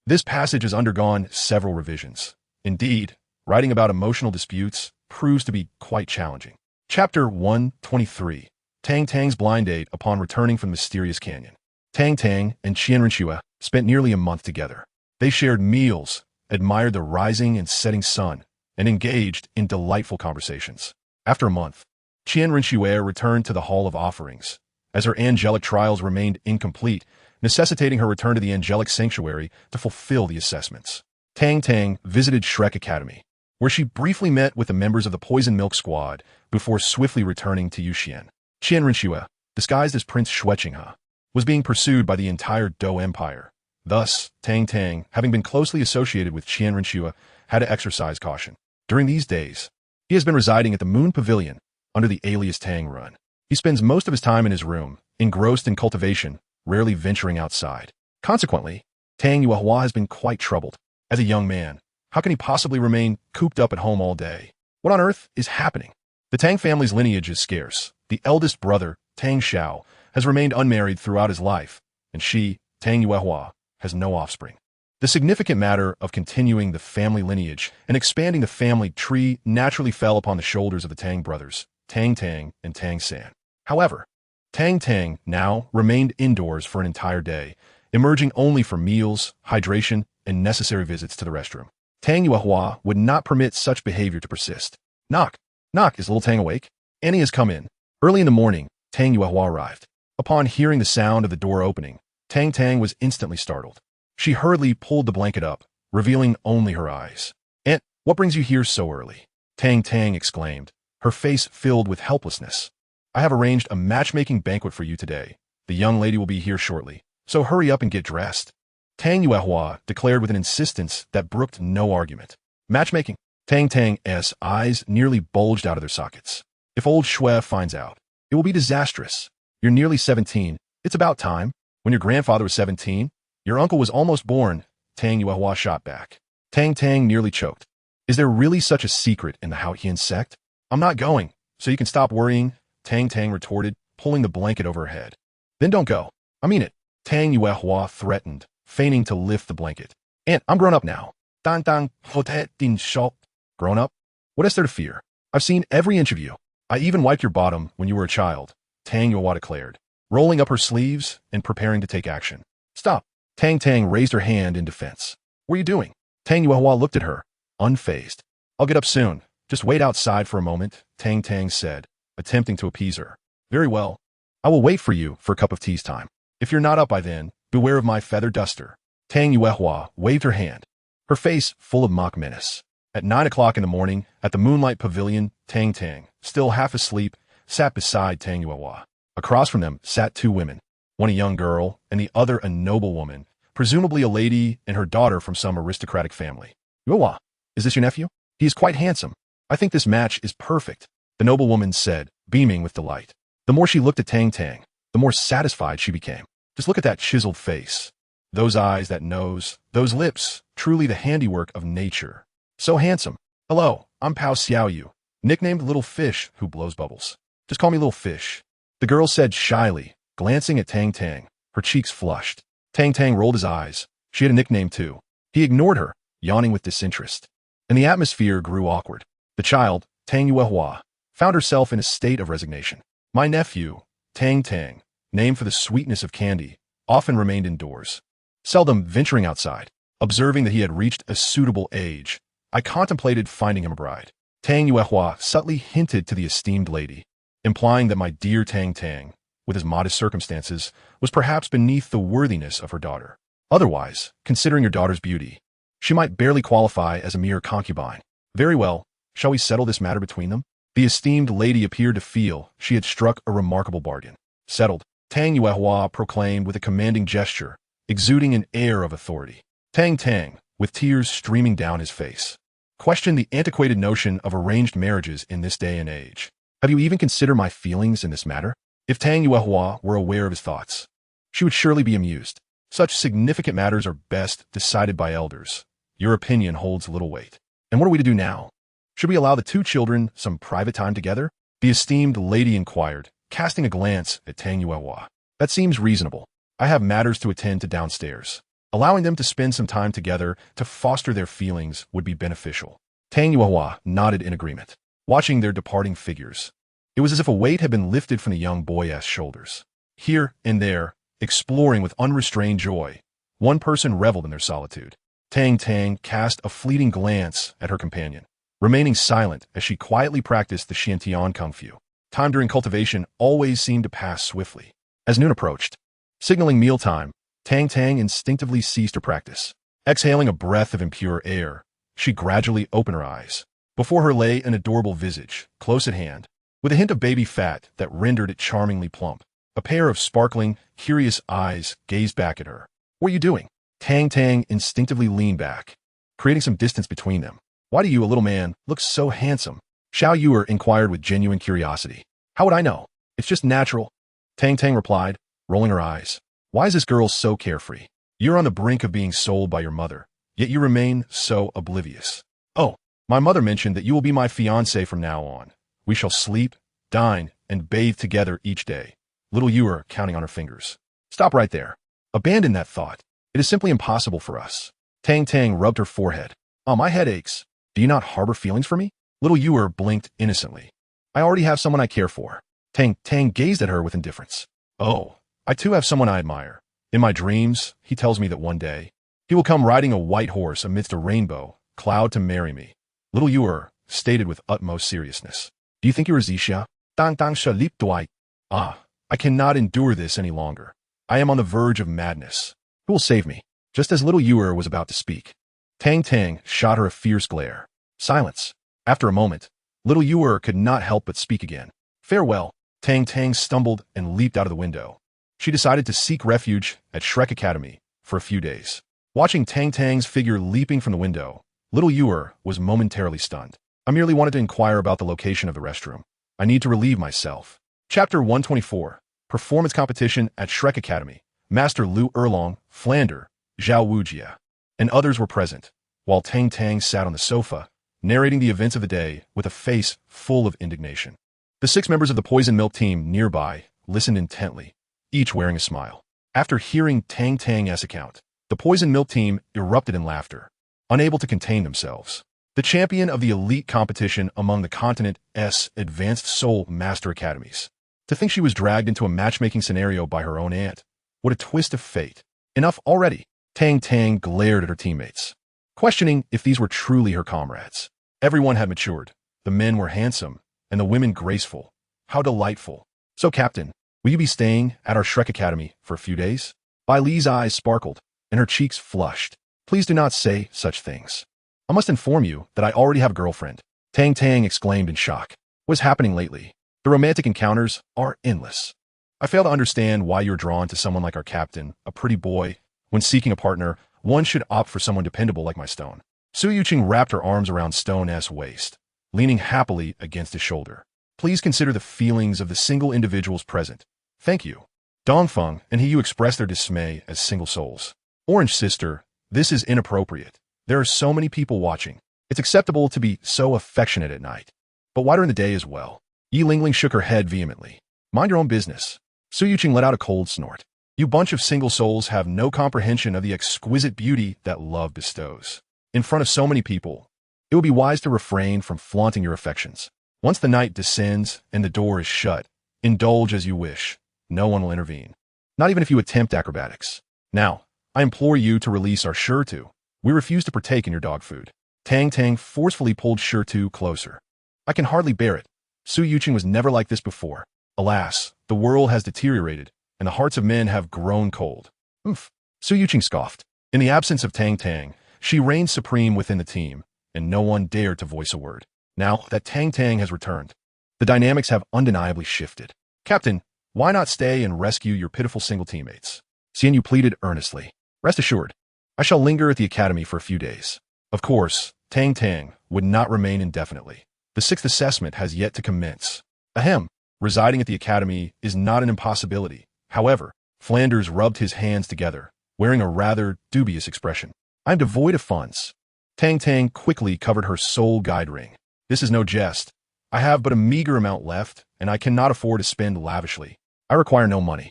This passage has undergone several revisions. Indeed, writing about emotional disputes proves to be quite challenging. Chapter 123. Tang Tang's blind date upon returning from the mysterious canyon. Tang Tang and Qianrenxue spent nearly a month together. They shared meals, admired the rising and setting sun, and engaged in delightful conversations. After a month, Qianrenxue returned to the Hall of Offerings, as her angelic trials remained incomplete, necessitating her return to the angelic sanctuary to fulfill the assessments. Tang Tang visited Shrek Academy, where she briefly met with the members of the Poison Milk Squad before swiftly returning to Yuxian. Qianrenxue, disguised as Prince Xueqinghe, was being pursued by the entire Dou Empire. Thus, Tang Tang, having been closely associated with Qianrenxue, had to exercise caution. During these days, he has been residing at the Moon Pavilion under the alias Tang Run. He spends most of his time in his room, engrossed in cultivation, rarely venturing outside. Consequently, Tang Yuehua has been quite troubled. As a young man, how can he possibly remain cooped up at home all day? What on earth is happening? The Tang family's lineage is scarce. The eldest brother, Tang Xiao, has remained unmarried throughout his life, and she, Tang Yuehua, has no offspring. The significant matter of continuing the family lineage and expanding the family tree naturally fell upon the shoulders of the Tang brothers, Tang Tang and Tang San. However, Tang Tang now remained indoors for an entire day, emerging only for meals, hydration, and necessary visits to the restroom. Tang Yuehua would not permit such behavior to persist. Knock. Knock, is little Tang awake? Annie has come in. Early in the morning, Tang Yuehua arrived. Upon hearing the sound of the door opening, Tang Tang was instantly startled. She hurriedly pulled the blanket up, revealing only her eyes. Aunt, what brings you here so early? Tang Tang exclaimed, her face filled with helplessness. I have arranged a matchmaking banquet for you today. The young lady will be here shortly, so hurry up and get dressed. Tang Yuehua declared with an insistence that brooked no argument. Matchmaking? Tang Tang's eyes nearly bulged out of their sockets. If old Xue finds out, it will be disastrous. You're nearly 17. It's about time. When your grandfather was 17, your uncle was almost born. Tang Yuehua shot back. Tang Tang nearly choked. Is there really such a secret in the Xuantian Sect? I'm not going, so you can stop worrying, Tang Tang retorted, pulling the blanket over her head. Then don't go. I mean it. Tang Yuehua threatened, feigning to lift the blanket. Aunt, I'm grown up now. Tang Tang hotet din shop. Grown up? What is there to fear? I've seen every inch of you. I even wiped your bottom when you were a child, Tang Yuehua declared, rolling up her sleeves and preparing to take action. Stop. Tang Tang raised her hand in defense. What are you doing? Tang Yuehua looked at her, unfazed. I'll get up soon. Just wait outside for a moment, Tang Tang said, attempting to appease her. Very well. I will wait for you for a cup of tea's time. If you're not up by then, beware of my feather duster. Tang Yuehua waved her hand, her face full of mock menace. At 9 o'clock in the morning, at the Moonlight Pavilion, Tang Tang, still half asleep, sat beside Tang Yuehua. Across from them sat two women, one a young girl and the other a noble woman, presumably a lady and her daughter from some aristocratic family. Yuehua, is this your nephew? He is quite handsome. I think this match is perfect, the noble woman said, beaming with delight. The more she looked at Tang Tang, the more satisfied she became. Just look at that chiseled face. Those eyes, that nose, those lips, truly the handiwork of nature. So handsome. Hello, I'm Pao Xiaoyu, nicknamed Little Fish who blows bubbles. Just call me Little Fish. The girl said shyly, glancing at Tang Tang, her cheeks flushed. Tang Tang rolled his eyes. She had a nickname too. He ignored her, yawning with disinterest. And the atmosphere grew awkward. The child, Tang Yuehua, found herself in a state of resignation. My nephew, Tang Tang, named for the sweetness of candy, often remained indoors, seldom venturing outside. Observing that he had reached a suitable age, I contemplated finding him a bride. Tang Yuehua subtly hinted to the esteemed lady, implying that my dear Tang Tang, with his modest circumstances, was perhaps beneath the worthiness of her daughter. Otherwise, considering your daughter's beauty, she might barely qualify as a mere concubine. Very well, Shall we settle this matter between them? The esteemed lady appeared to feel she had struck a remarkable bargain. Settled, Tang Yuehua proclaimed with a commanding gesture, exuding an air of authority. Tang Tang, with tears streaming down his face, questioned the antiquated notion of arranged marriages in this day and age. Have you even considered my feelings in this matter? If Tang Yuehua were aware of his thoughts, she would surely be amused. Such significant matters are best decided by elders. Your opinion holds little weight. And what are we to do now? Should we allow the two children some private time together? The esteemed lady inquired, casting a glance at Tang Yuehua. That seems reasonable. I have matters to attend to downstairs. Allowing them to spend some time together to foster their feelings would be beneficial. Tang Yuehua nodded in agreement, watching their departing figures. It was as if a weight had been lifted from the young boy's shoulders. Here and there, exploring with unrestrained joy, one person reveled in their solitude. Tang Tang cast a fleeting glance at her companion, remaining silent as she quietly practiced the Xuantian Kung Fu. Time during cultivation always seemed to pass swiftly. As noon approached, signaling mealtime, Tang Tang instinctively ceased her practice. Exhaling a breath of impure air, she gradually opened her eyes. Before her lay an adorable visage, close at hand, with a hint of baby fat that rendered it charmingly plump. A pair of sparkling, curious eyes gazed back at her. What are you doing? Tang Tang instinctively leaned back, creating some distance between them. Why do you, a little man, look so handsome? Xiao Yuer inquired with genuine curiosity. How would I know? It's just natural. Tang Tang replied, rolling her eyes. Why is this girl so carefree? You're on the brink of being sold by your mother, yet you remain so oblivious. Oh, my mother mentioned that you will be my fiancé from now on. We shall sleep, dine, and bathe together each day. Little Yuer counting on her fingers. Stop right there. Abandon that thought. It is simply impossible for us. Tang Tang rubbed her forehead. Oh, my head aches. Do you not harbor feelings for me? Little Yuer blinked innocently. I already have someone I care for. Tang Tang gazed at her with indifference. Oh, I too have someone I admire. In my dreams, he tells me that one day, he will come riding a white horse amidst a rainbow cloud to marry me. Little Yuer stated with utmost seriousness. Do you think you are Zixia? Tang Tang Shalip Dwight. Ah, I cannot endure this any longer. I am on the verge of madness. Who will save me? Just as little Yuer was about to speak, Tang Tang shot her a fierce glare. Silence. After a moment, little Yuer could not help but speak again. Farewell. Tang Tang stumbled and leaped out of the window. She decided to seek refuge at Shrek Academy for a few days. Watching Tang Tang's figure leaping from the window, little Yuer was momentarily stunned. I merely wanted to inquire about the location of the restroom. I need to relieve myself. Chapter 124. Performance Competition at Shrek Academy. Master Lu Erlong, Flander, Zhao Wujia, and others were present, while Tang Tang sat on the sofa, narrating the events of the day with a face full of indignation. The 6 members of the Poison Milk team nearby listened intently, each wearing a smile. After hearing Tang Tang's account, the Poison Milk team erupted in laughter, unable to contain themselves. The champion of the elite competition among the continent's advanced soul master academies. To think she was dragged into a matchmaking scenario by her own aunt. What a twist of fate. Enough already. Tang Tang glared at her teammates, questioning if these were truly her comrades. Everyone had matured. The men were handsome, and the women graceful. How delightful. So, Captain, will you be staying at our Shrek Academy for a few days? Bai Li's eyes sparkled, and her cheeks flushed. Please do not say such things. I must inform you that I already have a girlfriend. Tang Tang exclaimed in shock. What is happening lately? The romantic encounters are endless. I fail to understand why you're drawn to someone like our captain, a pretty boy. When seeking a partner, one should opt for someone dependable like my Stone. Su Yuqing wrapped her arms around Stone's waist, leaning happily against his shoulder. Please consider the feelings of the single individuals present. Thank you. Dongfeng and He Yu expressed their dismay as single souls. Orange sister, this is inappropriate. There are so many people watching. It's acceptable to be so affectionate at night. But why during the day as well? Yi Lingling shook her head vehemently. Mind your own business. Su Yuqing let out a cold snort. You bunch of single souls have no comprehension of the exquisite beauty that love bestows. In front of so many people, it would be wise to refrain from flaunting your affections. Once the night descends and the door is shut, indulge as you wish. No one will intervene. Not even if you attempt acrobatics. Now, I implore you to release our Shirtu. We refuse to partake in your dog food. Tang Tang forcefully pulled Shirtu closer. I can hardly bear it. Su Yuqing was never like this before. Alas, the world has deteriorated, and the hearts of men have grown cold. Oof. Su Yuqing scoffed. In the absence of Tang Tang, she reigned supreme within the team, and no one dared to voice a word. Now that Tang Tang has returned, the dynamics have undeniably shifted. Captain, why not stay and rescue your pitiful single teammates? Xianyu pleaded earnestly. Rest assured, I shall linger at the academy for a few days. Of course, Tang Tang would not remain indefinitely. The 6th assessment has yet to commence. Ahem, residing at the academy is not an impossibility. However, Flanders rubbed his hands together, wearing a rather dubious expression. I am devoid of funds. Tang Tang quickly covered her sole guide ring. This is no jest. I have but a meager amount left, and I cannot afford to spend lavishly. I require no money.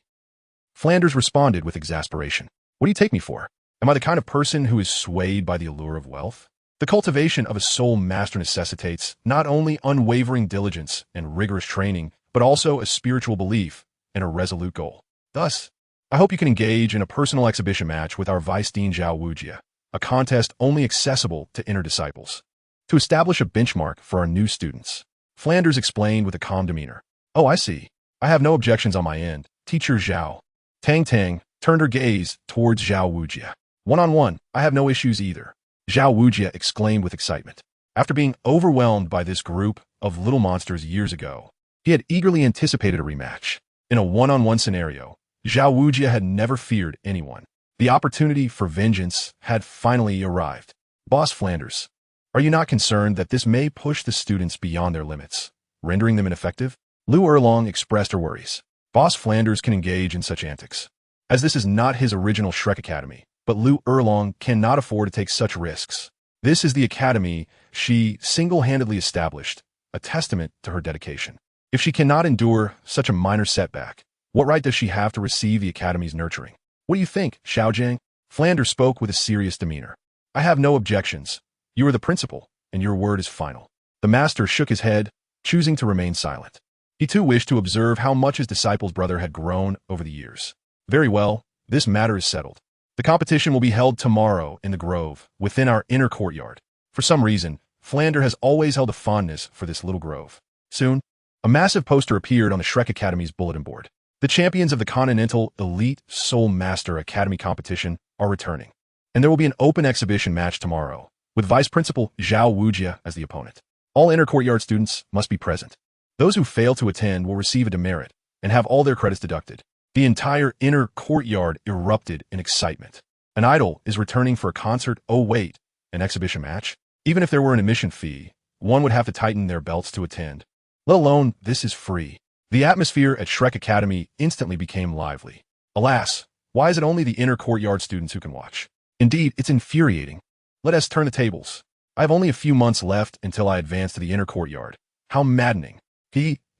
Flanders responded with exasperation. What do you take me for? Am I the kind of person who is swayed by the allure of wealth? The cultivation of a soul master necessitates not only unwavering diligence and rigorous training, but also a spiritual belief and a resolute goal. Thus, I hope you can engage in a personal exhibition match with our Vice Dean Zhao Wujia, a contest only accessible to inner disciples, to establish a benchmark for our new students. Flanders explained with a calm demeanor. Oh, I see. I have no objections on my end, Teacher Zhao. Tang Tang turned her gaze towards Zhao Wujia. One-on-one, I have no issues either. Zhao Wujia exclaimed with excitement. After being overwhelmed by this group of little monsters years ago, he had eagerly anticipated a rematch. In a one-on-one scenario, Zhao Wujia had never feared anyone. The opportunity for vengeance had finally arrived. Boss Flanders, are you not concerned that this may push the students beyond their limits, rendering them ineffective? Lu Erlong expressed her worries. Boss Flanders can engage in such antics, as this is not his original Shrek Academy, but Lu Erlong cannot afford to take such risks. This is the academy she single-handedly established, a testament to her dedication. If she cannot endure such a minor setback, what right does she have to receive the academy's nurturing? What do you think, Xiaojiang? Flanders spoke with a serious demeanor. I have no objections. You are the principal, and your word is final. The master shook his head, choosing to remain silent. He too wished to observe how much his disciple's brother had grown over the years. Very well, this matter is settled. The competition will be held tomorrow in the grove, within our inner courtyard. For some reason, Flanders has always held a fondness for this little grove. Soon, a massive poster appeared on the Shrek Academy's bulletin board. The champions of the Continental Elite Soul Master Academy competition are returning, and there will be an open exhibition match tomorrow, with Vice Principal Zhao Wujia as the opponent. All inner courtyard students must be present. Those who fail to attend will receive a demerit and have all their credits deducted. The entire inner courtyard erupted in excitement. An idol is returning for a concert. Oh wait, an exhibition match? Even if there were an admission fee, one would have to tighten their belts to attend. Let alone, this is free. The atmosphere at Shrek Academy instantly became lively. Alas, why is it only the inner courtyard students who can watch? Indeed, it's infuriating. Let us turn the tables. I have only a few months left until I advance to the inner courtyard. How maddening.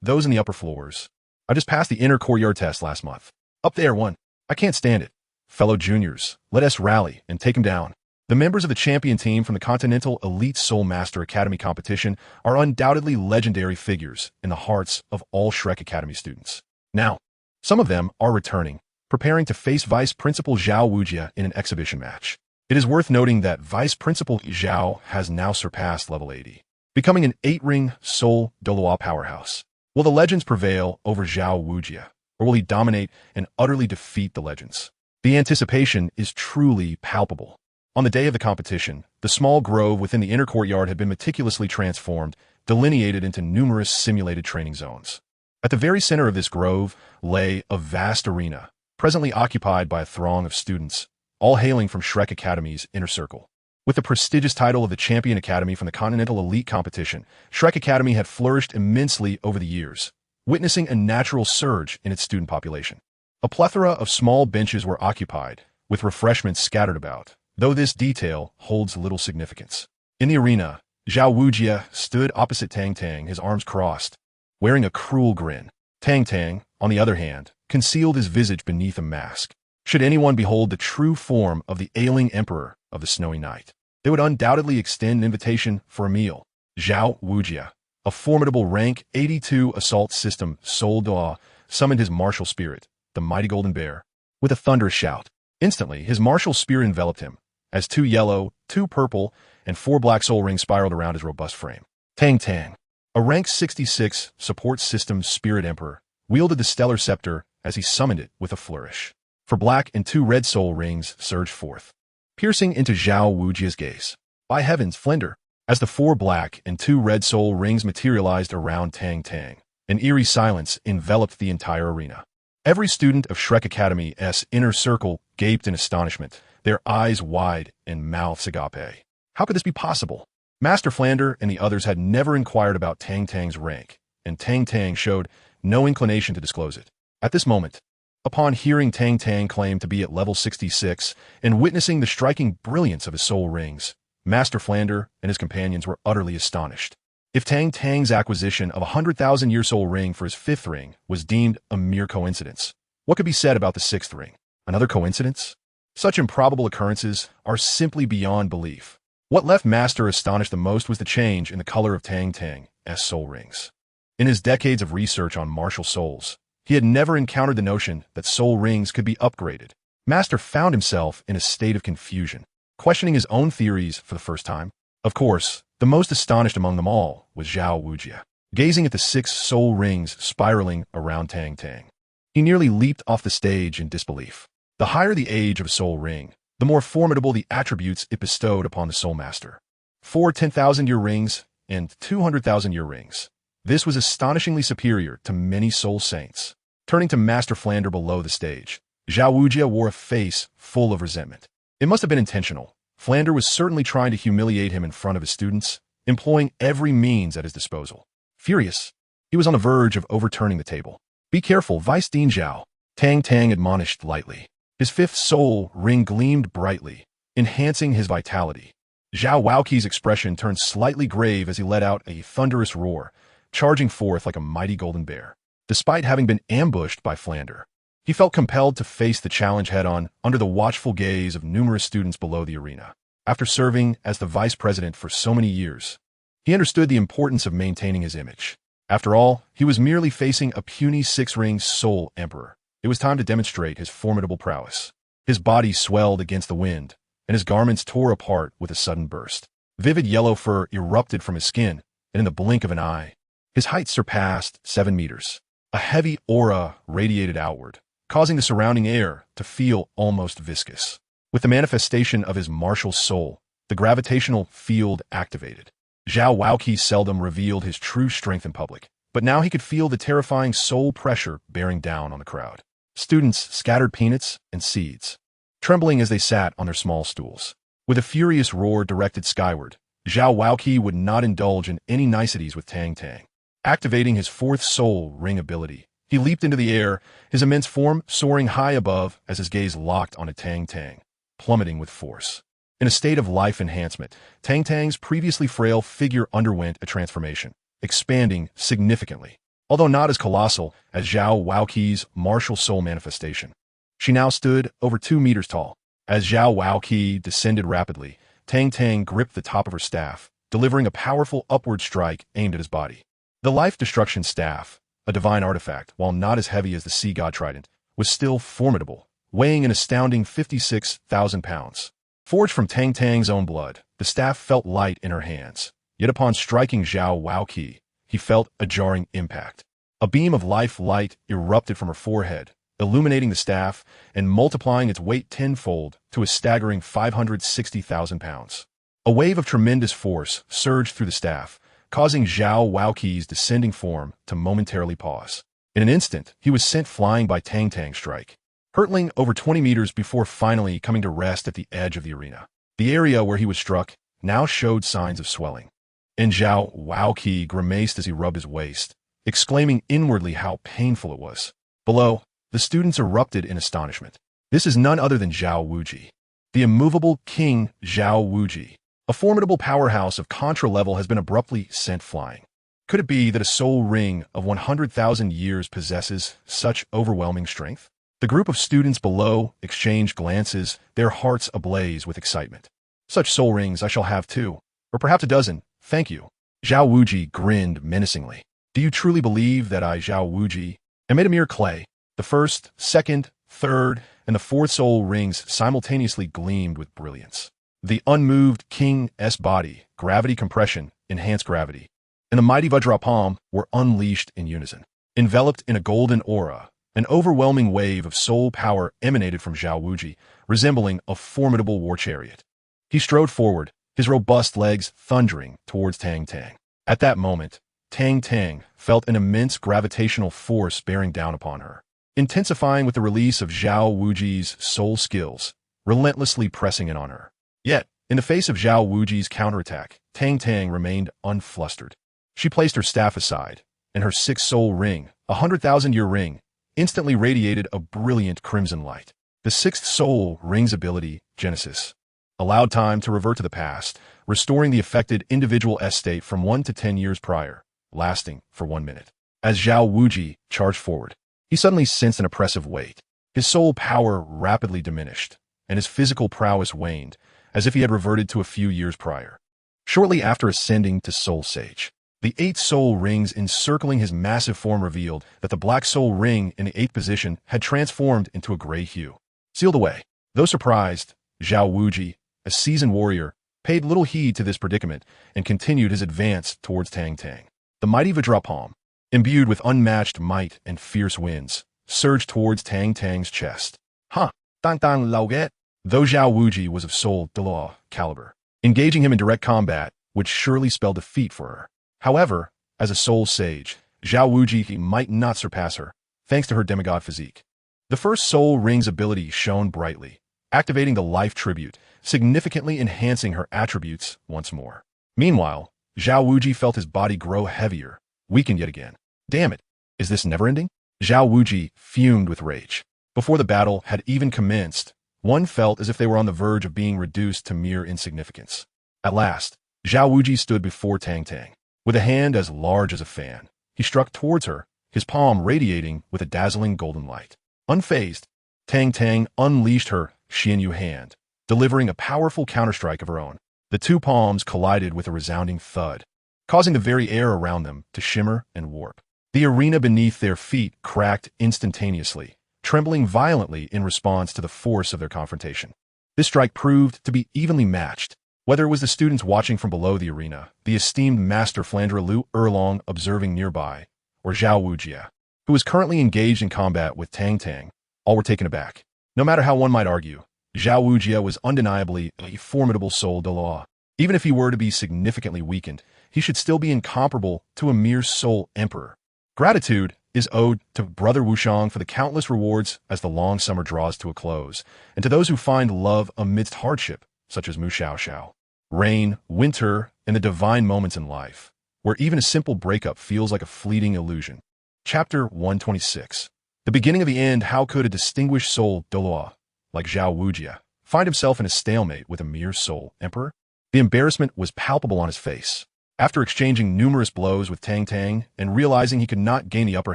Those in the upper floors. I just passed the inner courtyard test last month. Up there, one. I can't stand it. Fellow juniors, let us rally and take him down. The members of the champion team from the Continental Elite Soul Master Academy competition are undoubtedly legendary figures in the hearts of all Shrek Academy students. Now, some of them are returning, preparing to face Vice Principal Zhao Wujia in an exhibition match. It is worth noting that Vice Principal Zhao has now surpassed level 80, becoming an 8-ring Soul Douluo powerhouse. Will the legends prevail over Zhao Wujia, or will he dominate and utterly defeat the legends? The anticipation is truly palpable. On the day of the competition, the small grove within the inner courtyard had been meticulously transformed, delineated into numerous simulated training zones. At the very center of this grove lay a vast arena, presently occupied by a throng of students, all hailing from Shrek Academy's inner circle. With the prestigious title of the Champion Academy from the Continental Elite Competition, Shrek Academy had flourished immensely over the years, witnessing a natural surge in its student population. A plethora of small benches were occupied, with refreshments scattered about, though this detail holds little significance. In the arena, Zhao Wujia stood opposite Tang Tang, his arms crossed, wearing a cruel grin. Tang Tang, on the other hand, concealed his visage beneath a mask. Should anyone behold the true form of the ailing emperor of the snowy night, they would undoubtedly extend an invitation for a meal. Zhao Wujia, a formidable rank 82 assault system Soul Douluo, summoned his martial spirit, the mighty golden bear, with a thunderous shout. Instantly, his martial spirit enveloped him, as 2 yellow, 2 purple, and 4 black soul rings spiraled around his robust frame. Tang Tang, a rank 66 support system spirit emperor, wielded the stellar scepter as he summoned it with a flourish. 4 black and 2 red soul rings surged forth, piercing into Zhao Wujia's gaze. By heavens, Flinder, As the 4 black and 2 red soul rings materialized around Tang Tang, an eerie silence enveloped the entire arena. Every student of Shrek Academy's inner circle gaped in astonishment, their eyes wide and mouths agape. How could this be possible? Master Flander and the others had never inquired about Tang Tang's rank, and Tang Tang showed no inclination to disclose it. At this moment, upon hearing Tang Tang claim to be at level 66 and witnessing the striking brilliance of his soul rings, Master Flander and his companions were utterly astonished. If Tang Tang's acquisition of a 100,000-year soul ring for his 5th ring was deemed a mere coincidence, what could be said about the 6th ring? Another coincidence? Such improbable occurrences are simply beyond belief. What left Master astonished the most was the change in the color of Tang Tang's soul rings. In his decades of research on martial souls, he had never encountered the notion that soul rings could be upgraded. Master found himself in a state of confusion, questioning his own theories for the first time. Of course, the most astonished among them all was Zhao Wujia, gazing at the 6 soul rings spiraling around Tang Tang. He nearly leaped off the stage in disbelief. The higher the age of a soul ring, the more formidable the attributes it bestowed upon the soul master. 4 10,000-year rings and 200,000-year rings. This was astonishingly superior to many soul saints. Turning to Master Flander below the stage, Zhao Wujia wore a face full of resentment. It must have been intentional. Flander was certainly trying to humiliate him in front of his students, employing every means at his disposal. Furious, he was on the verge of overturning the table. Be careful, Vice Dean Zhao, Tang Tang admonished lightly. His 5th soul ring gleamed brightly, enhancing his vitality. Zhao Waoqi's expression turned slightly grave as he let out a thunderous roar, charging forth like a mighty golden bear. Despite having been ambushed by Flander, he felt compelled to face the challenge head-on under the watchful gaze of numerous students below the arena. After serving as the vice president for so many years, he understood the importance of maintaining his image. After all, he was merely facing a puny 6-ring soul emperor. It was time to demonstrate his formidable prowess. His body swelled against the wind, and his garments tore apart with a sudden burst. Vivid yellow fur erupted from his skin, and in the blink of an eye, his height surpassed 7 meters. A heavy aura radiated outward, causing the surrounding air to feel almost viscous. With the manifestation of his martial soul, the gravitational field activated. Zhao Waoqi seldom revealed his true strength in public, but now he could feel the terrifying soul pressure bearing down on the crowd. Students scattered peanuts and seeds, trembling as they sat on their small stools. With a furious roar directed skyward, Zhao Waoqi would not indulge in any niceties with Tang Tang. Activating his 4th soul ring ability, he leaped into the air, his immense form soaring high above as his gaze locked onto Tang Tang, plummeting with force. In a state of life enhancement, Tang Tang's previously frail figure underwent a transformation, expanding significantly, although not as colossal as Zhao Waoqi's martial soul manifestation. She now stood over 2 meters tall. As Zhao Waoqi descended rapidly, Tang Tang gripped the top of her staff, delivering a powerful upward strike aimed at his body. The Life Destruction Staff, a divine artifact, while not as heavy as the Sea God Trident, was still formidable, weighing an astounding 56,000 pounds. Forged from Tang Tang's own blood, the staff felt light in her hands. Yet upon striking Zhao Waoqi, he felt a jarring impact. A beam of life light erupted from her forehead, illuminating the staff and multiplying its weight tenfold to a staggering 560,000 pounds. A wave of tremendous force surged through the staff, causing Zhao Waoqi's descending form to momentarily pause. In an instant, he was sent flying by Tang Tang's strike, hurtling over 20 meters before finally coming to rest at the edge of the arena. The area where he was struck now showed signs of swelling, and Zhao Waoqi grimaced as he rubbed his waist, exclaiming inwardly how painful it was. Below, the students erupted in astonishment. This is none other than Zhao Wuji, the immovable King Zhao Wuji. A formidable powerhouse of Contra level has been abruptly sent flying. Could it be that a soul ring of 100,000 years possesses such overwhelming strength? The group of students below exchanged glances, their hearts ablaze with excitement. Such soul rings I shall have too, or perhaps a dozen, thank you. Zhao Wuji grinned menacingly. Do you truly believe that I, Zhao Wuji, am made of mere clay? The 1st, 2nd, 3rd, and the 4th soul rings simultaneously gleamed with brilliance. The unmoved King's body, gravity compression, enhanced gravity, and the mighty Vajrapalm were unleashed in unison. Enveloped in a golden aura, an overwhelming wave of soul power emanated from Zhao Wuji, resembling a formidable war chariot. He strode forward, his robust legs thundering towards Tang Tang. At that moment, Tang Tang felt an immense gravitational force bearing down upon her, intensifying with the release of Zhao Wuji's soul skills, relentlessly pressing in on her. Yet, in the face of Zhao Wuji's counterattack, Tang Tang remained unflustered. She placed her staff aside, and her sixth soul ring, a 100,000-year ring, instantly radiated a brilliant crimson light. The sixth soul ring's ability, Genesis, allowed time to revert to the past, restoring the affected individual state from 1 to 10 years prior, lasting for 1 minute. As Zhao Wuji charged forward, he suddenly sensed an oppressive weight. His soul power rapidly diminished, and his physical prowess waned, as if he had reverted to a few years prior. Shortly after ascending to Soul Sage, the 8 soul rings encircling his massive form revealed that the black soul ring in the 8th position had transformed into a gray hue. Sealed away. Though surprised, Zhao Wuji, a seasoned warrior, paid little heed to this predicament and continued his advance towards Tang Tang. The mighty Vajra palm, imbued with unmatched might and fierce winds, surged towards Tang Tang's chest. Tang Tang lao get. Though Zhao Wuji was of Soul Douluo caliber, engaging him in direct combat would surely spell defeat for her. However, as a soul sage, Zhao Wuji might not surpass her, thanks to her demigod physique. The first soul ring's ability shone brightly, activating the life tribute, significantly enhancing her attributes once more. Meanwhile, Zhao Wuji felt his body grow heavier, weakened yet again. Damn it, is this never-ending? Zhao Wuji fumed with rage. Before the battle had even commenced, one felt as if they were on the verge of being reduced to mere insignificance. At last, Zhao Wuji stood before Tang Tang. With a hand as large as a fan, he struck towards her, his palm radiating with a dazzling golden light. Unfazed, Tang Tang unleashed her Xuantian hand, delivering a powerful counterstrike of her own. The two palms collided with a resounding thud, causing the very air around them to shimmer and warp. The arena beneath their feet cracked instantaneously, trembling violently in response to the force of their confrontation. This strike proved to be evenly matched. Whether it was the students watching from below the arena, the esteemed Master Flandra Lu Erlong observing nearby, or Zhao Wujia, who was currently engaged in combat with Tang Tang, all were taken aback. No matter how one might argue, Zhao Wujia was undeniably a formidable soul Douluo. Even if he were to be significantly weakened, he should still be incomparable to a mere soul emperor. Gratitude is owed to Brother Wushang for the countless rewards as the long summer draws to a close, and to those who find love amidst hardship, such as Mu Xiao. Rain, winter, and the divine moments in life, where even a simple breakup feels like a fleeting illusion. Chapter 126. The beginning of the end. How could a distinguished soul Douluo, like Zhao Wujia, find himself in a stalemate with a mere soul emperor? The embarrassment was palpable on his face. After exchanging numerous blows with Tang Tang and realizing he could not gain the upper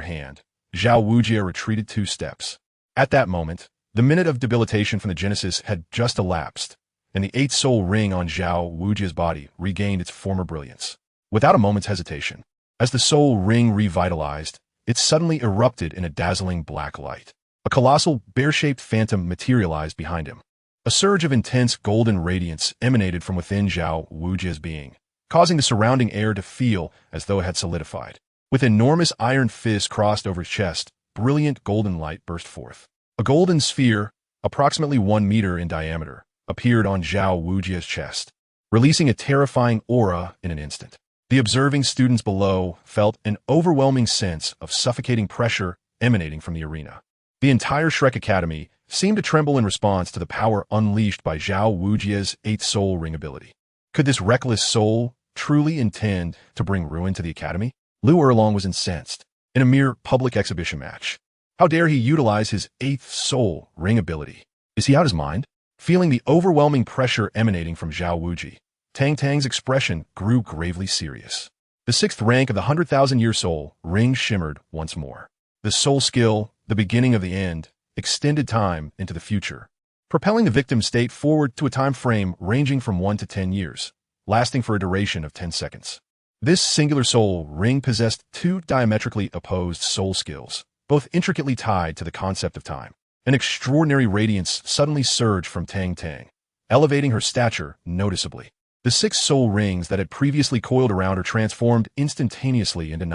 hand, Zhao Wujia retreated 2 steps. At that moment, the minute of debilitation from the Genesis had just elapsed, and the 8th soul ring on Zhao Wujia's body regained its former brilliance. Without a moment's hesitation, as the soul ring revitalized, it suddenly erupted in a dazzling black light. A colossal, bear-shaped phantom materialized behind him. A surge of intense golden radiance emanated from within Zhao Wujia's being, causing the surrounding air to feel as though it had solidified. With enormous iron fists crossed over his chest, brilliant golden light burst forth. A golden sphere, approximately 1 meter in diameter, appeared on Zhao Wujia's chest, releasing a terrifying aura in an instant. The observing students below felt an overwhelming sense of suffocating pressure emanating from the arena. The entire Shrek Academy seemed to tremble in response to the power unleashed by Zhao Wujia's 8th soul ring ability. Could this reckless soul truly intend to bring ruin to the academy? Lu Erlong was incensed. In a mere public exhibition match, how dare he utilize his 8th soul ring ability? Is he out of his mind? Feeling the overwhelming pressure emanating from Zhao Wuji, Tang Tang's expression grew gravely serious. The 6th rank of the 100,000-year soul ring shimmered once more. The soul skill, the beginning of the end, extended time into the future, propelling the victim state forward to a time frame ranging from 1 to 10 years, lasting for a duration of 10 seconds. This singular soul ring possessed 2 diametrically opposed soul skills, both intricately tied to the concept of time. An extraordinary radiance suddenly surged from Tang Tang, elevating her stature noticeably. The 6 soul rings that had previously coiled around her transformed instantaneously into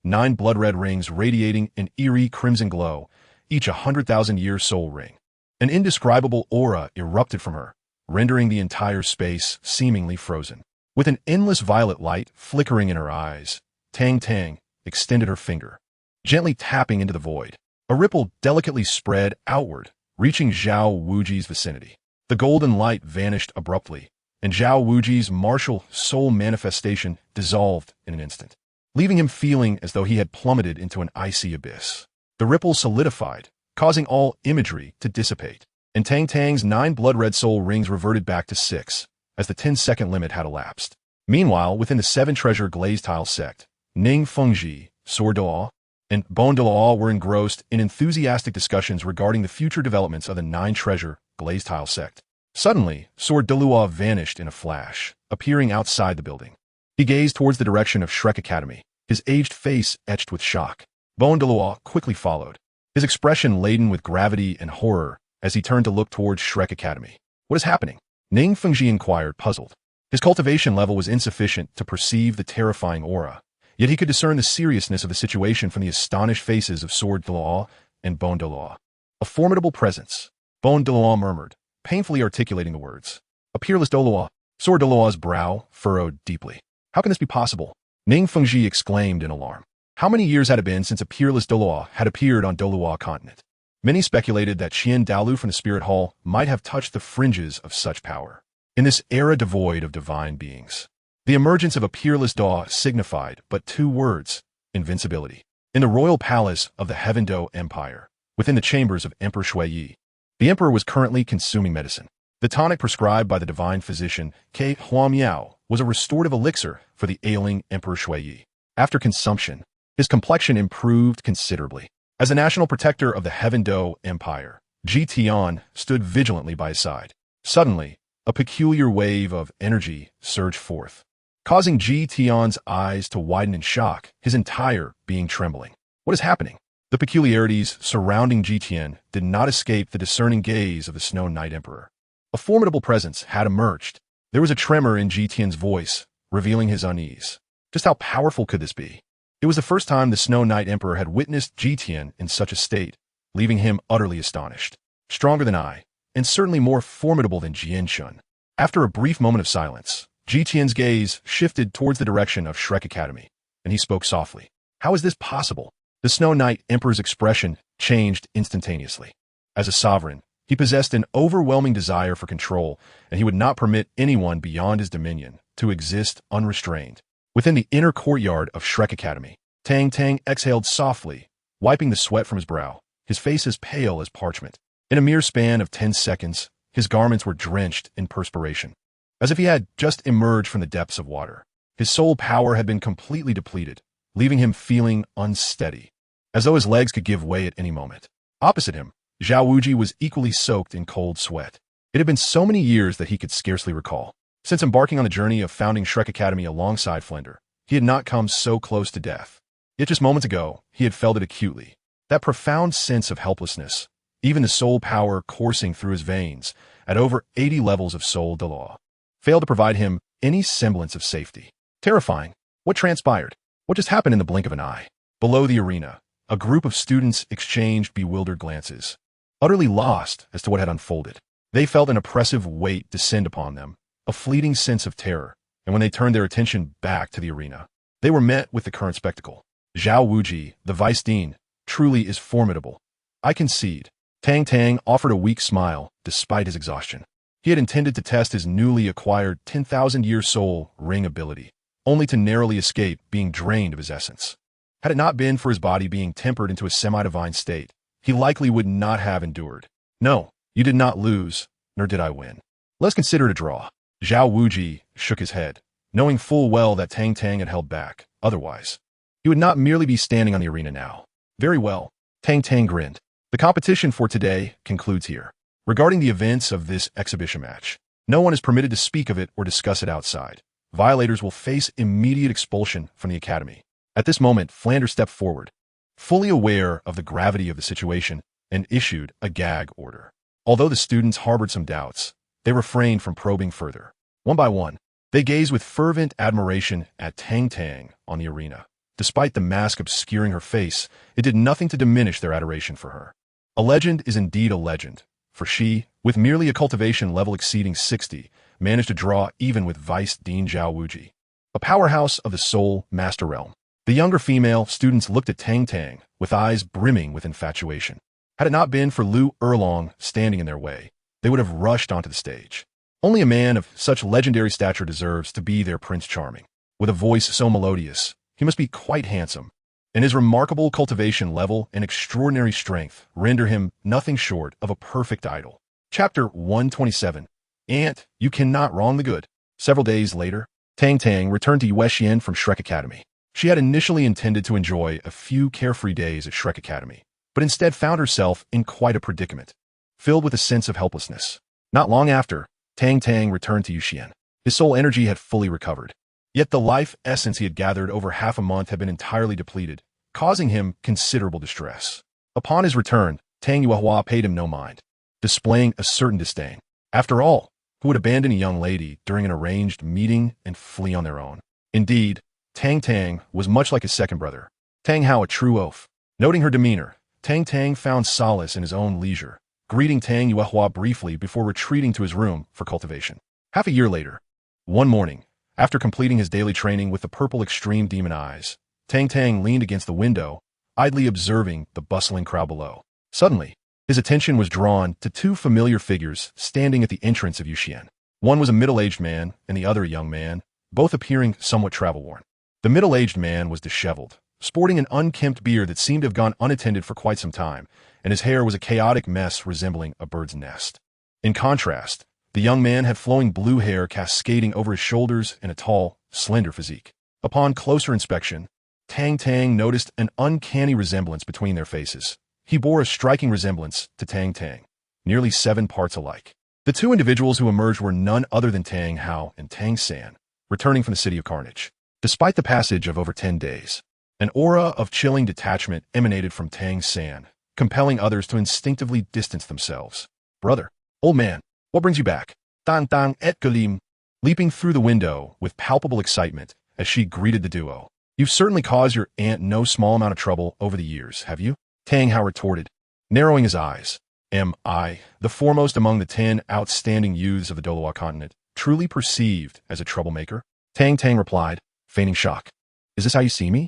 9 blood-red rings radiating an eerie crimson glow, each a 100,000-year soul ring. An indescribable aura erupted from her, rendering the entire space seemingly frozen. With an endless violet light flickering in her eyes, Tang Tang extended her finger, gently tapping into the void. A ripple delicately spread outward, reaching Zhao Wuji's vicinity. The golden light vanished abruptly, and Zhao Wuji's martial soul manifestation dissolved in an instant, leaving him feeling as though he had plummeted into an icy abyss. The ripple solidified, causing all imagery to dissipate, and Tang Tang's 9 blood-red soul rings reverted back to 6, as the 10-second limit had elapsed. Meanwhile, within the 7-treasure glazed tile sect, Ning Fengji, Sword Douluo, and Bon Douluo were engrossed in enthusiastic discussions regarding the future developments of the 9-treasure glazed tile sect. Suddenly, Sword Douluo vanished in a flash, appearing outside the building. He gazed towards the direction of Shrek Academy, his aged face etched with shock. Bon Douluo quickly followed, his expression laden with gravity and horror as he turned to look towards Shrek Academy. What is happening? Ning Fengji inquired, puzzled. His cultivation level was insufficient to perceive the terrifying aura, yet he could discern the seriousness of the situation from the astonished faces of Sword Douluo and Bon Douluo. A formidable presence, Bon Douluo murmured, painfully articulating the words. A peerless Douluo. Sword Douluo's brow furrowed deeply. How can this be possible? Ning Fengji exclaimed in alarm. How many years had it been since a peerless Douluo had appeared on Douluo continent? Many speculated that Qian Daolu from the Spirit Hall might have touched the fringes of such power. In this era devoid of divine beings, the emergence of a peerless Dao signified but 2 words: invincibility. In the royal palace of the Heaven Dou Empire, within the chambers of Emperor Shui, the emperor was currently consuming medicine. The tonic prescribed by the divine physician Ke Huamiao was a restorative elixir for the ailing Emperor Shui. After consumption, his complexion improved considerably. As the national protector of the Heaven Dou Empire, Ji Tian stood vigilantly by his side. Suddenly, a peculiar wave of energy surged forth, causing Ji Tian's eyes to widen in shock, his entire being trembling. What is happening? The peculiarities surrounding Ji Tian did not escape the discerning gaze of the Snow Knight Emperor. A formidable presence had emerged. There was a tremor in Ji Tian's voice, revealing his unease. Just how powerful could this be? It was the first time the Snow Knight Emperor had witnessed Ji Tian in such a state, leaving him utterly astonished. Stronger than I, and certainly more formidable than Jianshun. After a brief moment of silence, Ji Tian's gaze shifted towards the direction of Shrek Academy, and he spoke softly. How is this possible? The Snow Knight Emperor's expression changed instantaneously. As a sovereign, he possessed an overwhelming desire for control, and he would not permit anyone beyond his dominion to exist unrestrained. Within the inner courtyard of Shrek Academy, Tang Tang exhaled softly, wiping the sweat from his brow, his face as pale as parchment. In a mere span of 10 seconds, his garments were drenched in perspiration, as if he had just emerged from the depths of water. His soul power had been completely depleted, leaving him feeling unsteady, as though his legs could give way at any moment. Opposite him, Zhao Wuji was equally soaked in cold sweat. It had been so many years that he could scarcely recall. Since embarking on the journey of founding Shrek Academy alongside Flender, he had not come so close to death. Yet just moments ago, he had felt it acutely. That profound sense of helplessness, even the soul power coursing through his veins at over 80 levels of Soul Douluo, failed to provide him any semblance of safety. Terrifying. What transpired? What just happened in the blink of an eye? Below the arena, a group of students exchanged bewildered glances, utterly lost as to what had unfolded. They felt an oppressive weight descend upon them, a fleeting sense of terror, and when they turned their attention back to the arena, they were met with the current spectacle. Zhao Wuji, the vice dean, truly is formidable. I concede. Tang Tang offered a weak smile, despite his exhaustion. He had intended to test his newly acquired 10,000-year soul ring ability, only to narrowly escape being drained of his essence. Had it not been for his body being tempered into a semi-divine state, he likely would not have endured. No, you did not lose, nor did I win. Let's consider it a draw. Zhao Wuji shook his head, knowing full well that Tang Tang had held back. Otherwise, he would not merely be standing on the arena now. Very well. Tang Tang grinned. The competition for today concludes here. Regarding the events of this exhibition match, no one is permitted to speak of it or discuss it outside. Violators will face immediate expulsion from the academy. At this moment, Flanders stepped forward, fully aware of the gravity of the situation, and issued a gag order. Although the students harbored some doubts, they refrained from probing further. One by one, they gazed with fervent admiration at Tang Tang on the arena. Despite the mask obscuring her face, it did nothing to diminish their adoration for her. A legend is indeed a legend, for she with merely a cultivation level exceeding 60, managed to draw even with Vice Dean Zhao Wuji, a powerhouse of the Soul Master Realm. The younger female students looked at Tang Tang with eyes brimming with infatuation. Had it not been for Lu Erlong standing in their way, they would have rushed onto the stage. Only a man of such legendary stature deserves to be their Prince Charming. With a voice so melodious, he must be quite handsome, and his remarkable cultivation level and extraordinary strength render him nothing short of a perfect idol. Chapter 127. Aunt, you cannot wrong the good. Several days later, Tang Tang returned to Xuantian from Shrek Academy. She had initially intended to enjoy a few carefree days at Shrek Academy, but instead found herself in quite a predicament, filled with a sense of helplessness. Not long after, Tang Tang returned to Yuxian. His soul energy had fully recovered. Yet the life essence he had gathered over half a month had been entirely depleted, causing him considerable distress. Upon his return, Tang Yuehua paid him no mind, displaying a certain disdain. After all, who would abandon a young lady during an arranged meeting and flee on their own? Indeed, Tang Tang was much like his second brother, Tang Hao, a true oaf. Noting her demeanor, Tang Tang found solace in his own leisure, greeting Tang Yuehua briefly before retreating to his room for cultivation. Half a year later, one morning, after completing his daily training with the purple extreme demon eyes, Tang Tang leaned against the window, idly observing the bustling crowd below. Suddenly, his attention was drawn to two familiar figures standing at the entrance of Yuxian. One was a middle-aged man and the other a young man, both appearing somewhat travel-worn. The middle-aged man was disheveled, sporting an unkempt beard that seemed to have gone unattended for quite some time, and his hair was a chaotic mess resembling a bird's nest. In contrast, the young man had flowing blue hair cascading over his shoulders and a tall, slender physique. Upon closer inspection, Tang Tang noticed an uncanny resemblance between their faces. He bore a striking resemblance to Tang Tang, nearly 7 parts alike. The two individuals who emerged were none other than Tang Hao and Tang San, returning from the City of Carnage. Despite the passage of over 10 days, an aura of chilling detachment emanated from Tang San, compelling others to instinctively distance themselves. Brother, old man, what brings you back? Tang Tang exclaimed, leaping through the window with palpable excitement as she greeted the duo. You've certainly caused your aunt no small amount of trouble over the years, have you? Tang Hao retorted, narrowing his eyes. Am I, the foremost among the 10 outstanding youths of the Douluo continent, truly perceived as a troublemaker? Tang Tang replied, feigning shock. Is this how you see me?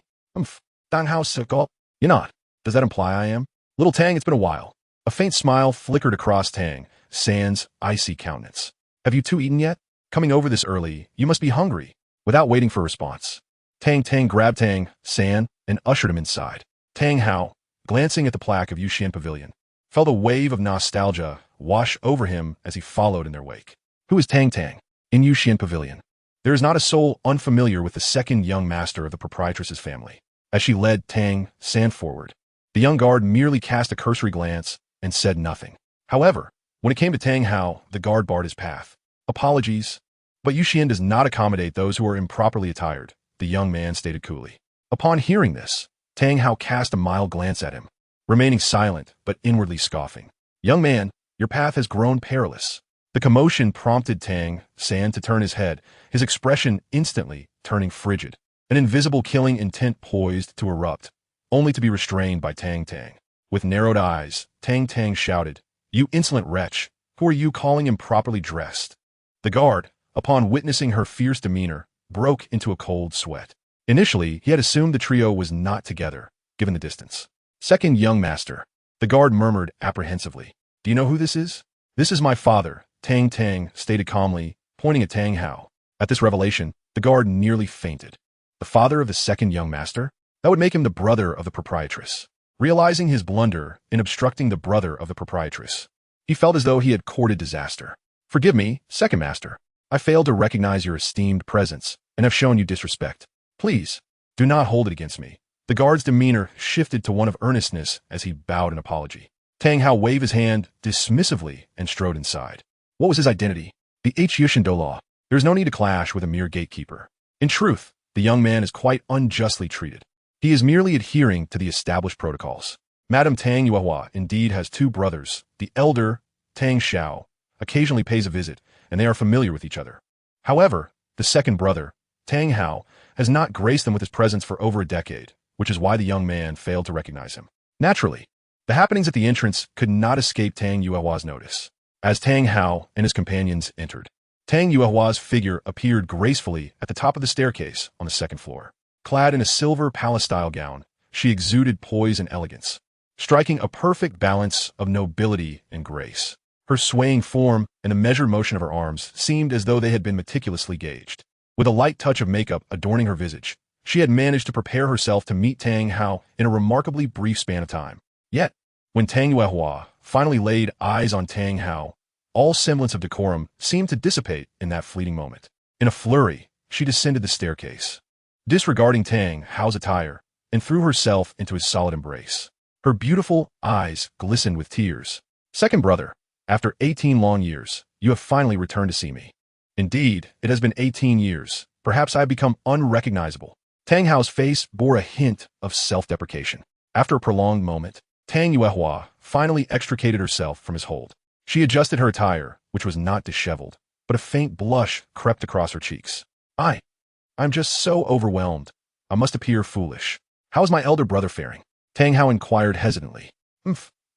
Tang Hao suckled. You're not. Does that imply I am? Little Tang, it's been a while. A faint smile flickered across Tang San's icy countenance. Have you two eaten yet? Coming over this early, you must be hungry. Without waiting for a response, Tang Tang grabbed Tang San and ushered him inside. Tang Hao, glancing at the plaque of Yuxian Pavilion, felt a wave of nostalgia wash over him as he followed in their wake. Who is Tang Tang? In Yuxian Pavilion, there is not a soul unfamiliar with the second young master of the proprietress's family. As she led Tang San forward, the young guard merely cast a cursory glance and said nothing. However, when it came to Tang Hao, the guard barred his path. Apologies, but Yuxian does not accommodate those who are improperly attired, the young man stated coolly. Upon hearing this, Tang Hao cast a mild glance at him, remaining silent but inwardly scoffing. Young man, your path has grown perilous. The commotion prompted Tang San to turn his head, his expression instantly turning frigid. An invisible killing intent poised to erupt, only to be restrained by Tang Tang. With narrowed eyes, Tang Tang shouted, You insolent wretch, who are you calling improperly dressed? The guard, upon witnessing her fierce demeanor, broke into a cold sweat. Initially, he had assumed the trio was not together, given the distance. Second young master, the guard murmured apprehensively. Do you know who this is? This is my father, Tang Tang stated calmly, pointing at Tang Hao. At this revelation, the guard nearly fainted. The father of the second young master? That would make him the brother of the proprietress. Realizing his blunder in obstructing the brother of the proprietress, he felt as though he had courted disaster. Forgive me, second master. I failed to recognize your esteemed presence and have shown you disrespect. Please, do not hold it against me. The guard's demeanor shifted to one of earnestness as he bowed in apology. Tang Hao waved his hand dismissively and strode inside. What was his identity? The Xuantian law. There is no need to clash with a mere gatekeeper. In truth, the young man is quite unjustly treated. He is merely adhering to the established protocols. Madame Tang Yuehua indeed has 2 brothers. The elder, Tang Xiao, occasionally pays a visit, and they are familiar with each other. However, the second brother, Tang Hao, has not graced them with his presence for over a decade, which is why the young man failed to recognize him. Naturally, the happenings at the entrance could not escape Tang Yuehua's notice. as Tang Hao and his companions entered. Tang Yuehua's figure appeared gracefully at the top of the staircase on the second floor. Clad in a silver palace-style gown, she exuded poise and elegance, striking a perfect balance of nobility and grace. Her swaying form and the measured motion of her arms seemed as though they had been meticulously gauged. With a light touch of makeup adorning her visage, she had managed to prepare herself to meet Tang Hao in a remarkably brief span of time. Yet, when Tang Yuehua finally laid eyes on Tang Hao, all semblance of decorum seemed to dissipate in that fleeting moment. In a flurry, she descended the staircase, disregarding Tang Hao's attire, and threw herself into his solid embrace. Her beautiful eyes glistened with tears. "Second brother, after 18 long years, you have finally returned to see me." "Indeed, it has been 18 years. Perhaps I have become unrecognizable." Tang Hao's face bore a hint of self-deprecation. After a prolonged moment, Tang Yuehua finally extricated herself from his hold. She adjusted her attire, which was not disheveled, but a faint blush crept across her cheeks. I'm just so overwhelmed. I must appear foolish. How is my elder brother faring?" Tang Hao inquired hesitantly.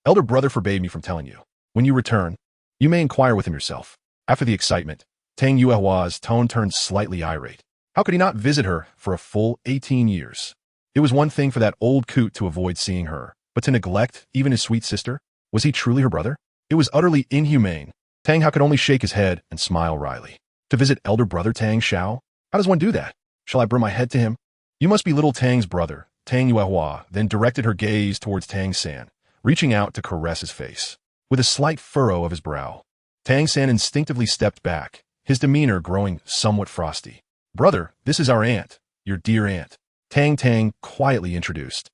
Elder brother forbade me from telling you. When you return, you may inquire with him yourself." After the excitement, Tang Yuehua's tone turned slightly irate. How could he not visit her for a full 18 years? It was one thing for that old coot to avoid seeing her, but to neglect even his sweet sister? Was he truly her brother? It was utterly inhumane. Tang Hao could only shake his head and smile wryly. To visit elder brother Tang Xiao? How does one do that? Shall I burn my head to him? You must be little Tang's brother. Tang Yuehua then directed her gaze towards Tang San, reaching out to caress his face. With a slight furrow of his brow, Tang San instinctively stepped back, his demeanor growing somewhat frosty. "Brother, this is our aunt, your dear aunt," Tang Tang quietly introduced.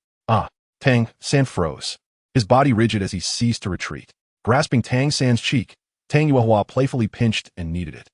Tang San froze, his body rigid as he ceased to retreat. Grasping Tang San's cheek, Tang Yuehua playfully pinched and kneaded it.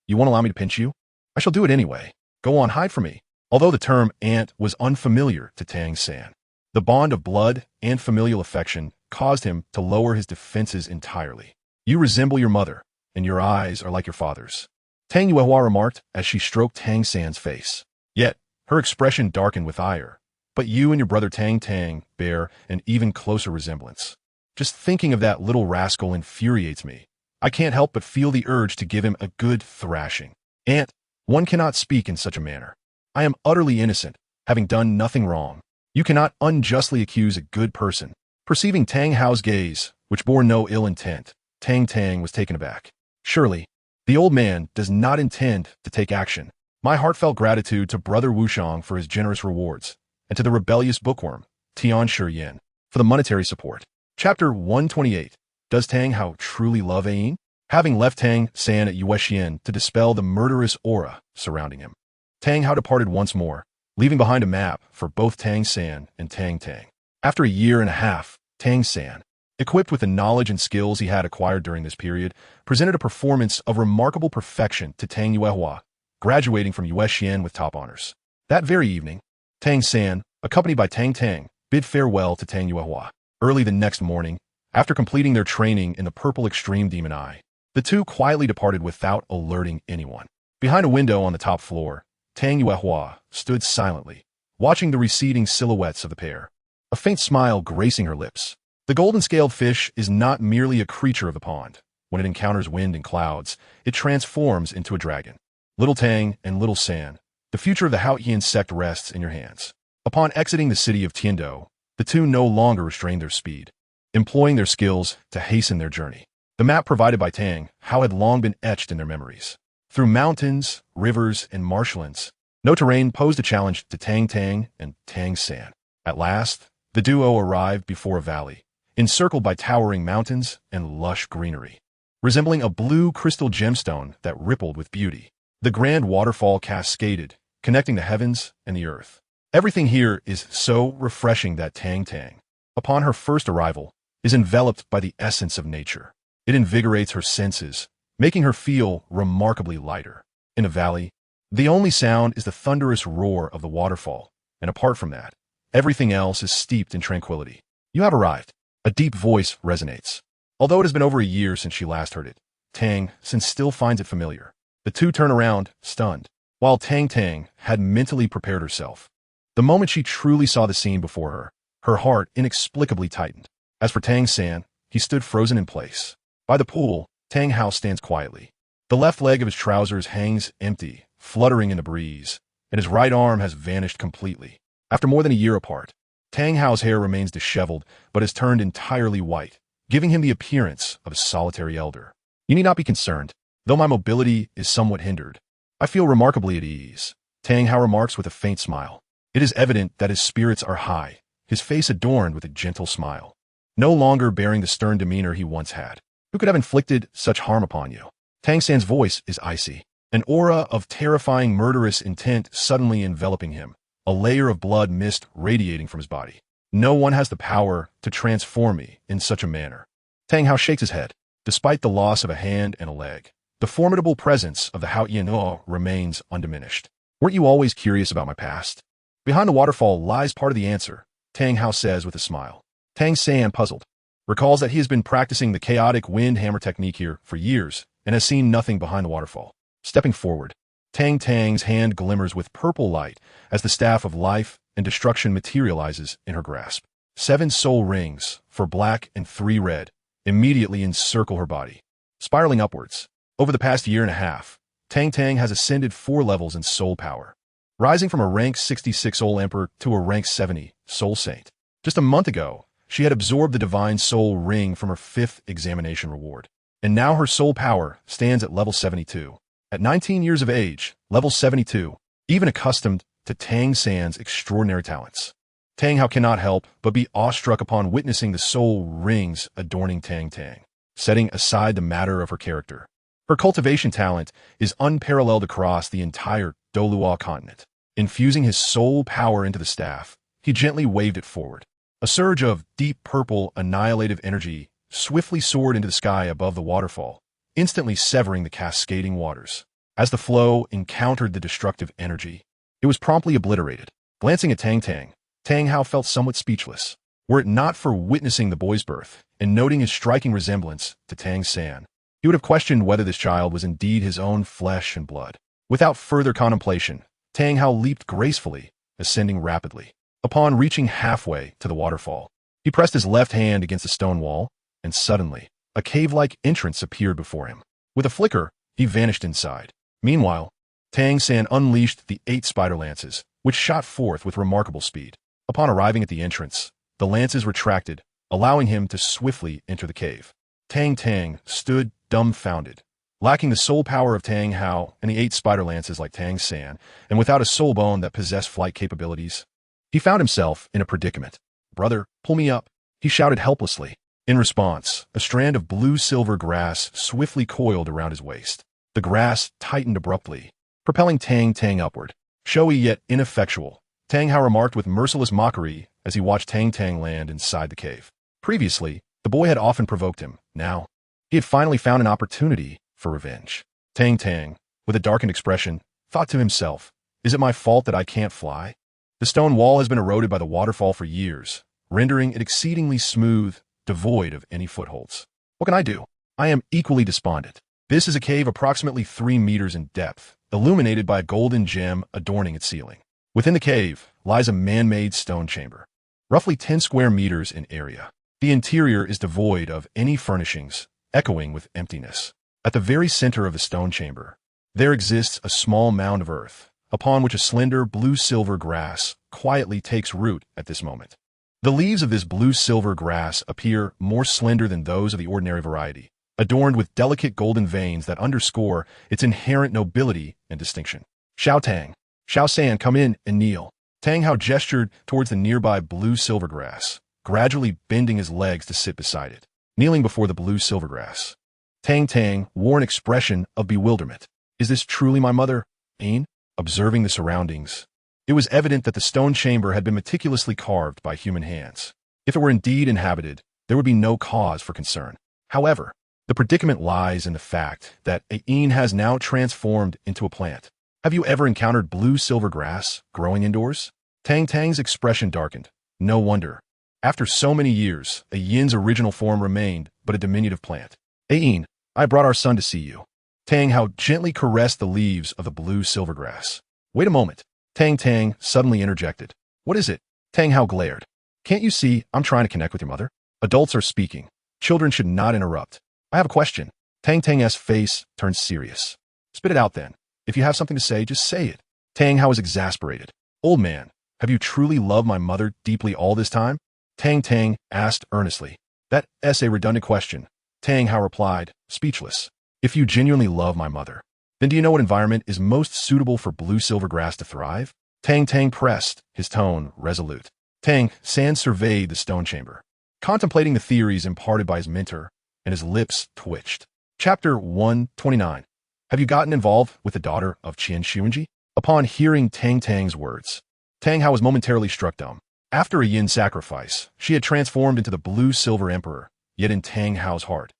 You won't allow me to pinch you? I shall do it anyway. Go on, hide from me." Although the term aunt was unfamiliar to Tang San, the bond of blood and familial affection caused him to lower his defenses entirely. "You resemble your mother, and your eyes are like your father's," Tang Yuehua remarked as she stroked Tang San's face. Yet, her expression darkened with ire. "But you and your brother Tang Tang bear an even closer resemblance. Just thinking of that little rascal infuriates me. I can't help but feel the urge to give him a good thrashing. Aunt, one cannot speak in such a manner. I am utterly innocent, having done nothing wrong. You cannot unjustly accuse a good person." Perceiving Tang Hao's gaze, which bore no ill intent, Tang Tang was taken aback. "Surely, the old man does not intend to take action. My heartfelt gratitude to Brother Wushang for his generous rewards, and to the rebellious bookworm, Tian Shiyin, for the monetary support." Chapter 128. Does Tang Hao truly love Ayin? Having left Tang San at Yuexian to dispel the murderous aura surrounding him, Tang Hao departed once more, leaving behind a map for both Tang San and Tang Tang. After a year and a half, Tang San, equipped with the knowledge and skills he had acquired during this period, presented a performance of remarkable perfection to Tang Yuehua, graduating from Yuexian with top honors. That very evening, Tang San, accompanied by Tang Tang, bid farewell to Tang Yuehua. Early the next morning, after completing their training in the Purple Extreme Demon Eye, the two quietly departed without alerting anyone. Behind a window on the top floor, Tang Yuehua stood silently, watching the receding silhouettes of the pair, a faint smile gracing her lips. The golden-scaled fish is not merely a creature of the pond. When it encounters wind and clouds, it transforms into a dragon. Little Tang and Little San, the future of the Xuantian Sect rests in your hands. Upon exiting the city of Tiando, the two no longer restrained their speed, employing their skills to hasten their journey. The map provided by Tang Hao had long been etched in their memories. Through mountains, rivers, and marshlands, no terrain posed a challenge to Tang Tang and Tang San. At last, the duo arrived before a valley, encircled by towering mountains and lush greenery. Resembling a blue crystal gemstone that rippled with beauty, the grand waterfall cascaded, connecting the heavens and the earth. Everything here is so refreshing that Tang Tang, upon her first arrival, is enveloped by the essence of nature. It invigorates her senses, making her feel remarkably lighter. In the valley, the only sound is the thunderous roar of the waterfall, and apart from that, everything else is steeped in tranquility. "You have arrived." A deep voice resonates. Although it has been over a year since she last heard it, Tang San still finds it familiar. The two turn around, stunned, while Tang Tang had mentally prepared herself. The moment she truly saw the scene before her, her heart inexplicably tightened. As for Tang San, he stood frozen in place, By the pool, Tang Hao stands quietly. The left leg of his trousers hangs empty, fluttering in the breeze, and his right arm has vanished completely. After more than a year apart, Tang Hao's hair remains disheveled but has turned entirely white, giving him the appearance of a solitary elder. You need not be concerned. Though my mobility is somewhat hindered, I feel remarkably at ease, Tang Hao remarks with a faint smile. It is evident that his spirits are high, his face adorned with a gentle smile. No longer bearing the stern demeanor he once had. Who could have inflicted such harm upon you? Tang San's voice is icy, an aura of terrifying murderous intent suddenly enveloping him, a layer of blood mist radiating from his body. No one has the power to transform me in such a manner. Tang Hao shakes his head. Despite the loss of a hand and a leg, the formidable presence of the Hao Yian remains undiminished. Weren't you always curious about my past? Behind the waterfall lies part of the answer, Tang Hao says with a smile. Tang San, puzzled, recalls that he has been practicing the chaotic wind hammer technique here for years and has seen nothing behind the waterfall. Stepping forward, Tang Tang's hand glimmers with purple light as the staff of life and destruction materializes in her grasp. 7 soul rings, 4 black and 3 red, immediately encircle her body. Spiraling upwards, over the past year and a half, Tang Tang has ascended 4 levels in soul power, rising from a rank 66 soul emperor to a rank 70 soul saint. Just a month ago, she had absorbed the divine soul ring from her 5th examination reward, and now her soul power stands at level 72. At 19 years of age, level 72, even accustomed to Tang San's extraordinary talents, Tang Hao cannot help but be awestruck upon witnessing the soul rings adorning Tang Tang. Setting aside the matter of her character, her cultivation talent is unparalleled across the entire Douluo continent. Infusing his soul power into the staff, he gently waved it forward. A surge of deep purple annihilative energy swiftly soared into the sky above the waterfall, instantly severing the cascading waters. As the flow encountered the destructive energy, it was promptly obliterated. Glancing at Tang Tang, Tang Hao felt somewhat speechless. Were it not for witnessing the boy's birth and noting his striking resemblance to Tang San, he would have questioned whether this child was indeed his own flesh and blood. Without further contemplation, Tang Hao leaped gracefully, ascending rapidly. Upon reaching halfway to the waterfall, he pressed his left hand against the stone wall, and suddenly, a cave-like entrance appeared before him. With a flicker, he vanished inside. Meanwhile, Tang San unleashed the 8 spider lances, which shot forth with remarkable speed. Upon arriving at the entrance, the lances retracted, allowing him to swiftly enter the cave. Tang Tang stood dumbfounded, lacking the soul power of Tang Hao and the 8 spider lances like Tang San, and without a soul bone that possessed flight capabilities. He found himself in a predicament. "Brother, pull me up," he shouted helplessly. In response, a strand of blue-silver grass swiftly coiled around his waist. The grass tightened abruptly, propelling Tang Tang upward. Showy yet ineffectual, Tang Hao remarked with merciless mockery as he watched Tang Tang land inside the cave. Previously, the boy had often provoked him. Now, he had finally found an opportunity for revenge. Tang Tang, with a darkened expression, thought to himself, "Is it my fault that I can't fly? The stone wall has been eroded by the waterfall for years, rendering it exceedingly smooth, devoid of any footholds. What can I do? I am equally despondent." This is a cave approximately 3 meters in depth, illuminated by a golden gem adorning its ceiling. Within the cave lies a man-made stone chamber, roughly 10 square meters in area. The interior is devoid of any furnishings, echoing with emptiness. At the very center of the stone chamber, there exists a small mound of earth, upon which a slender blue-silver grass quietly takes root at this moment. The leaves of this blue-silver grass appear more slender than those of the ordinary variety, adorned with delicate golden veins that underscore its inherent nobility and distinction. "Xiao San, come in and kneel." Tang Hao gestured towards the nearby blue-silver grass, gradually bending his legs to sit beside it. Kneeling before the blue-silver grass, Tang Tang wore an expression of bewilderment. "Is this truly my mother, Ain?" Observing the surroundings, it was evident that the stone chamber had been meticulously carved by human hands. If it were indeed inhabited, there would be no cause for concern. However, the predicament lies in the fact that Ain has now transformed into a plant. Have you ever encountered blue-silver grass growing indoors? Tang Tang's expression darkened. No wonder. After so many years, Yin's original form remained but a diminutive plant. "Ain, I brought our son to see you." Tang Hao gently caressed the leaves of the blue-silver grass. "Wait a moment," Tang Tang suddenly interjected. "What is it?" Tang Hao glared. "Can't you see I'm trying to connect with your mother? Adults are speaking. Children should not interrupt." I have a question. Tang Tang's face turned serious. Spit it out then. If you have something to say, just say it. Tang Hao was exasperated. Old man, have you truly loved my mother deeply all this time? Tang Tang asked earnestly. That's a redundant question. Tang Hao replied, speechless. If you genuinely love my mother, then do you know what environment is most suitable for blue-silver grass to thrive? Tang Tang pressed, his tone resolute. Tang San surveyed the stone chamber, contemplating the theories imparted by his mentor, and his lips twitched. Chapter 129. Have you gotten involved with the daughter of Qian Xuanji? Upon hearing Tang Tang's words, Tang Hao was momentarily struck dumb. After a yin sacrifice, she had transformed into the blue-silver emperor, yet in Tang Hao's heart,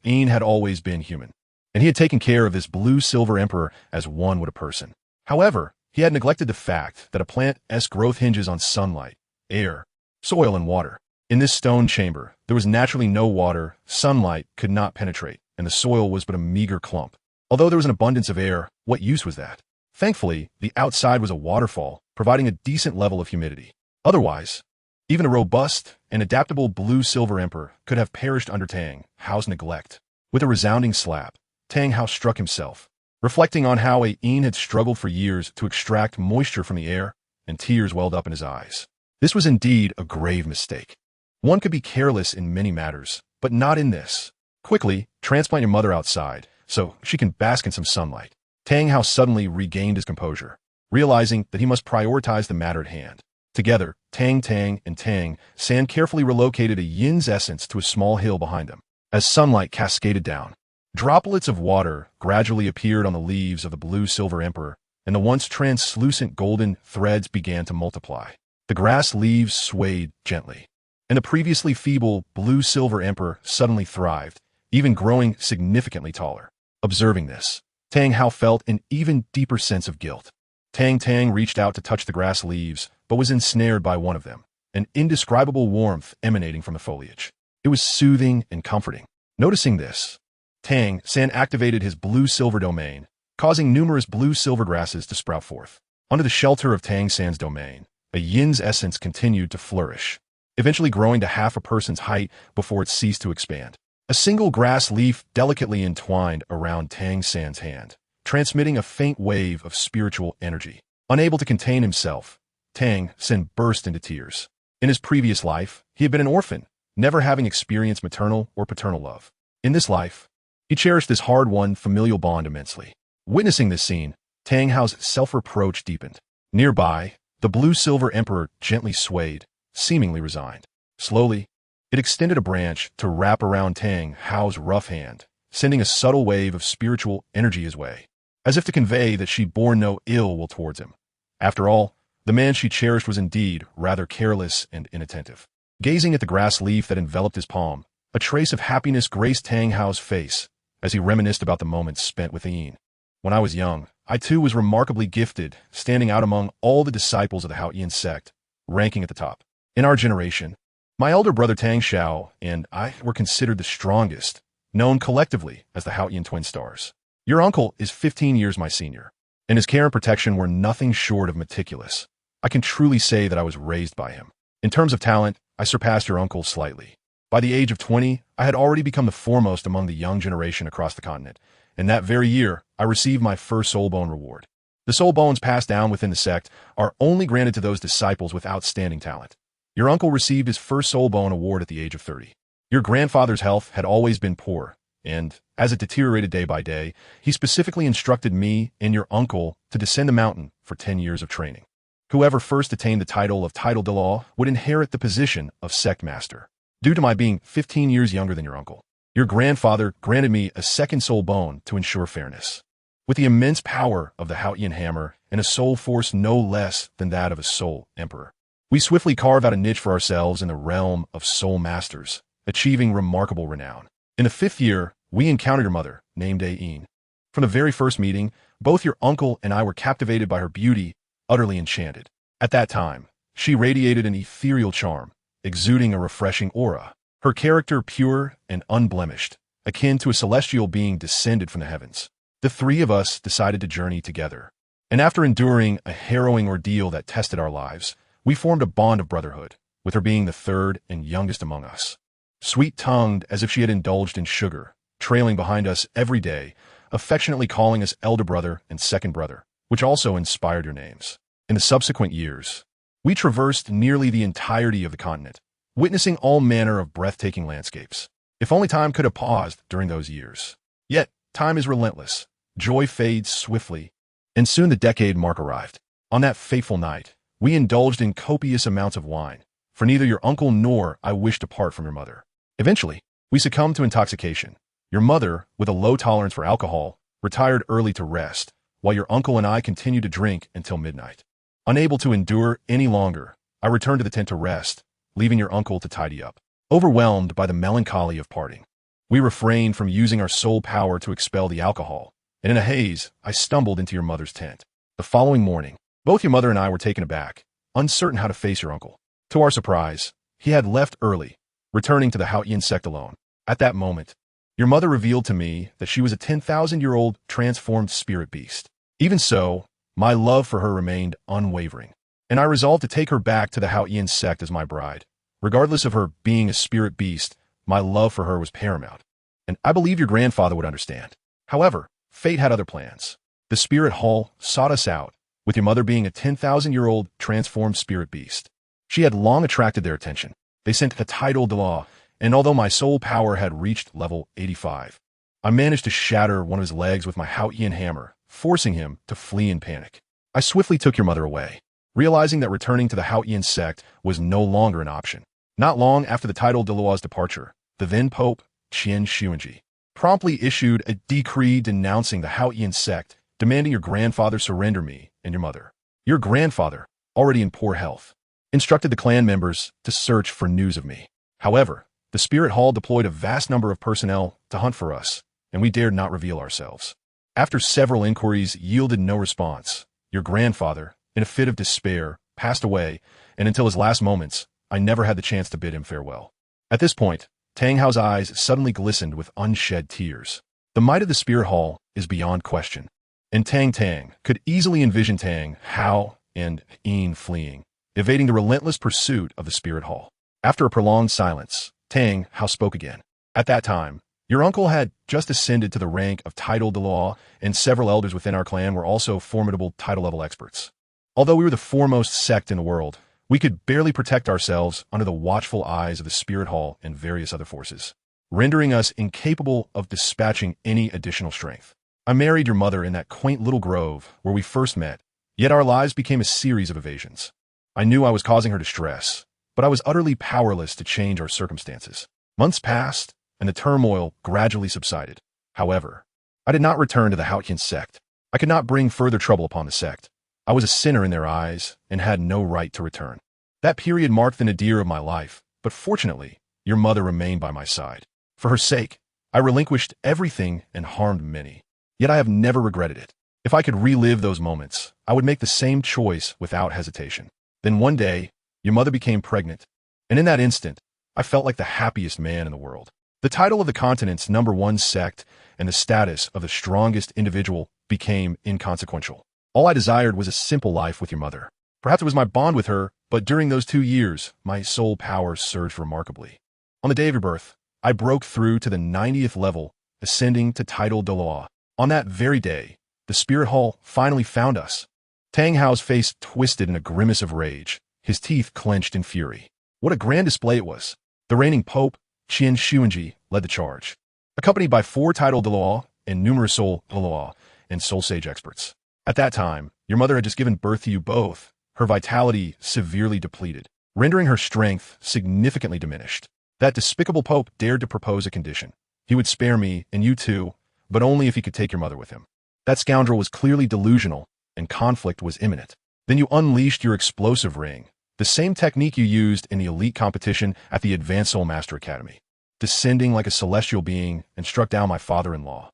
Yin had always been human, and he had taken care of this blue-silver emperor as one would a person. However, he had neglected the fact that a plant's growth hinges on sunlight, air, soil, and water. In this stone chamber, there was naturally no water, sunlight could not penetrate, and the soil was but a meager clump. Although there was an abundance of air, what use was that? Thankfully, the outside was a waterfall, providing a decent level of humidity. Otherwise, even a robust and adaptable blue-silver emperor could have perished under Tang Hao's neglect. With a resounding slap, Tang Hao struck himself, reflecting on how Yin had struggled for years to extract moisture from the air, and tears welled up in his eyes. This was indeed a grave mistake. One could be careless in many matters, but not in this. Quickly, transplant your mother outside, so she can bask in some sunlight. Tang Hao suddenly regained his composure, realizing that he must prioritize the matter at hand. Together, Tang Tang and Tang San carefully relocated a yin's essence to a small hill behind them. As sunlight cascaded down, droplets of water gradually appeared on the leaves of the blue-silver emperor, and the once translucent golden threads began to multiply. The grass leaves swayed gently, and the previously feeble blue-silver emperor suddenly thrived, even growing significantly taller. Observing this, Tang Hao felt an even deeper sense of guilt. Tang Tang reached out to touch the grass leaves, but was ensnared by one of them, an indescribable warmth emanating from the foliage. It was soothing and comforting. Noticing this, Tang San activated his blue-silver domain, causing numerous blue-silver grasses to sprout forth. Under the shelter of Tang San's domain, a yin's essence continued to flourish, eventually growing to half a person's height before it ceased to expand. A single grass leaf delicately entwined around Tang San's hand, transmitting a faint wave of spiritual energy. Unable to contain himself, Tang San burst into tears. In his previous life, he had been an orphan, never having experienced maternal or paternal love. In this life, he cherished this hard-won familial bond immensely. Witnessing this scene, Tang Hao's self-reproach deepened. Nearby, the blue-silver emperor gently swayed, seemingly resigned. Slowly, it extended a branch to wrap around Tang Hao's rough hand, sending a subtle wave of spiritual energy his way, as if to convey that she bore no ill will towards him. After all, the man she cherished was indeed rather careless and inattentive. Gazing at the grass leaf that enveloped his palm, a trace of happiness graced Tang Hao's face as he reminisced about the moments spent with Yin. When I was young, I too was remarkably gifted, standing out among all the disciples of the Xuantian Sect, ranking at the top. In our generation, my elder brother Tang Xiao and I were considered the strongest, known collectively as the Xuantian Twin Stars. Your uncle is 15 years my senior, and his care and protection were nothing short of meticulous. I can truly say that I was raised by him. In terms of talent, I surpassed your uncle slightly. By the age of 20, I had already become the foremost among the young generation across the continent, and that very year, I received my first soul bone reward. The soul bones passed down within the sect are only granted to those disciples with outstanding talent. Your uncle received his first soul bone award at the age of 30. Your grandfather's health had always been poor, and, as it deteriorated day by day, he specifically instructed me and your uncle to descend the mountain for 10 years of training. Whoever first attained the title of Douluo would inherit the position of sect master. Due to my being 15 years younger than your uncle, your grandfather granted me a second soul bone to ensure fairness. With the immense power of the Xuantian hammer and a soul force no less than that of a soul emperor, we swiftly carved out a niche for ourselves in the realm of soul masters, achieving remarkable renown. In the 5th year, we encountered your mother, named Yin. From the very first meeting, both your uncle and I were captivated by her beauty, utterly enchanted. At that time, she radiated an ethereal charm, exuding a refreshing aura, her character pure and unblemished, akin to a celestial being descended from the heavens. The three of us decided to journey together, and after enduring a harrowing ordeal that tested our lives, we formed a bond of brotherhood, with her being the third and youngest among us. Sweet-tongued as if she had indulged in sugar, trailing behind us every day, affectionately calling us elder brother and second brother, which also inspired your names. In the subsequent years, we traversed nearly the entirety of the continent, witnessing all manner of breathtaking landscapes. If only time could have paused during those years. Yet, time is relentless. Joy fades swiftly, and soon the decade mark arrived. On that fateful night, we indulged in copious amounts of wine, for neither your uncle nor I wished to part from your mother. Eventually, we succumbed to intoxication. Your mother, with a low tolerance for alcohol, retired early to rest, while your uncle and I continued to drink until midnight. Unable to endure any longer, I returned to the tent to rest, leaving your uncle to tidy up. Overwhelmed by the melancholy of parting, we refrained from using our soul power to expel the alcohol, and in a haze, I stumbled into your mother's tent. The following morning, both your mother and I were taken aback, uncertain how to face your uncle. To our surprise, he had left early, returning to the Xuantian Sect alone. At that moment, your mother revealed to me that she was a 10,000-year-old transformed spirit beast. Even so, my love for her remained unwavering, and I resolved to take her back to the Xuantian Sect as my bride. Regardless of her being a spirit beast, my love for her was paramount, and I believe your grandfather would understand. However, fate had other plans. The spirit hall sought us out, with your mother being a 10,000-year-old transformed spirit beast. She had long attracted their attention. They sent the title Douluo, and although my soul power had reached level 85, I managed to shatter one of his legs with my Xuantian hammer, forcing him to flee in panic. I swiftly took your mother away, realizing that returning to the Xuantian Sect was no longer an option. Not long after the title Douluo's departure, the then Pope, Xuantian promptly issued a decree denouncing the Xuantian Sect, demanding your grandfather surrender me and your mother. Your grandfather, already in poor health, instructed the clan members to search for news of me. However, the Spirit Hall deployed a vast number of personnel to hunt for us, and we dared not reveal ourselves. After several inquiries yielded no response, your grandfather, in a fit of despair, passed away, and until his last moments, I never had the chance to bid him farewell. At this point, Tang Hao's eyes suddenly glistened with unshed tears. The might of the Spirit Hall is beyond question, and Tang Tang could easily envision Tang Hao and Yin fleeing, evading the relentless pursuit of the Spirit Hall. After a prolonged silence, Tang Hao spoke again. At that time, your uncle had just ascended to the rank of title Douluo, and several elders within our clan were also formidable title-level experts. Although we were the foremost sect in the world, we could barely protect ourselves under the watchful eyes of the Spirit Hall and various other forces, rendering us incapable of dispatching any additional strength. I married your mother in that quaint little grove where we first met, yet our lives became a series of evasions. I knew I was causing her distress, but I was utterly powerless to change our circumstances. Months passed, and the turmoil gradually subsided. However, I did not return to the Xuantian Sect. I could not bring further trouble upon the sect. I was a sinner in their eyes and had no right to return. That period marked the nadir of my life, but fortunately, your mother remained by my side. For her sake, I relinquished everything and harmed many. Yet I have never regretted it. If I could relive those moments, I would make the same choice without hesitation. Then one day, your mother became pregnant, and in that instant, I felt like the happiest man in the world. The title of the continent's #1 sect and the status of the strongest individual became inconsequential. All I desired was a simple life with your mother. Perhaps it was my bond with her, but during those 2 years, my soul power surged remarkably. On the day of your birth, I broke through to the 90th level, ascending to title Douluo. On that very day, the Spirit Hall finally found us. Tang Hao's face twisted in a grimace of rage, his teeth clenched in fury. What a grand display it was. The reigning Pope, Xuantian led the charge, accompanied by 4 title Douluo and numerous soul Douluo and soul sage experts. At that time, your mother had just given birth to you both, her vitality severely depleted, rendering her strength significantly diminished. That despicable Pope dared to propose a condition. He would spare me and you too, but only if he could take your mother with him. That scoundrel was clearly delusional, and conflict was imminent. Then you unleashed your explosive ring, the same technique you used in the elite competition at the Advanced Soul Master Academy, descending like a celestial being and struck down my father-in-law.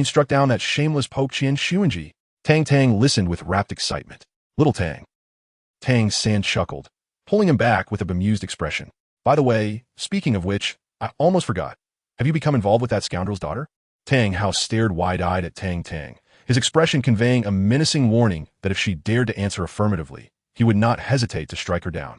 Struck down that shameless Pope Xuantian. Tang Tang listened with rapt excitement. Little Tang. Tang San chuckled, pulling him back with a bemused expression. By the way, speaking of which, I almost forgot. Have you become involved with that scoundrel's daughter? Tang Hao stared wide-eyed at Tang Tang, his expression conveying a menacing warning that if she dared to answer affirmatively, he would not hesitate to strike her down.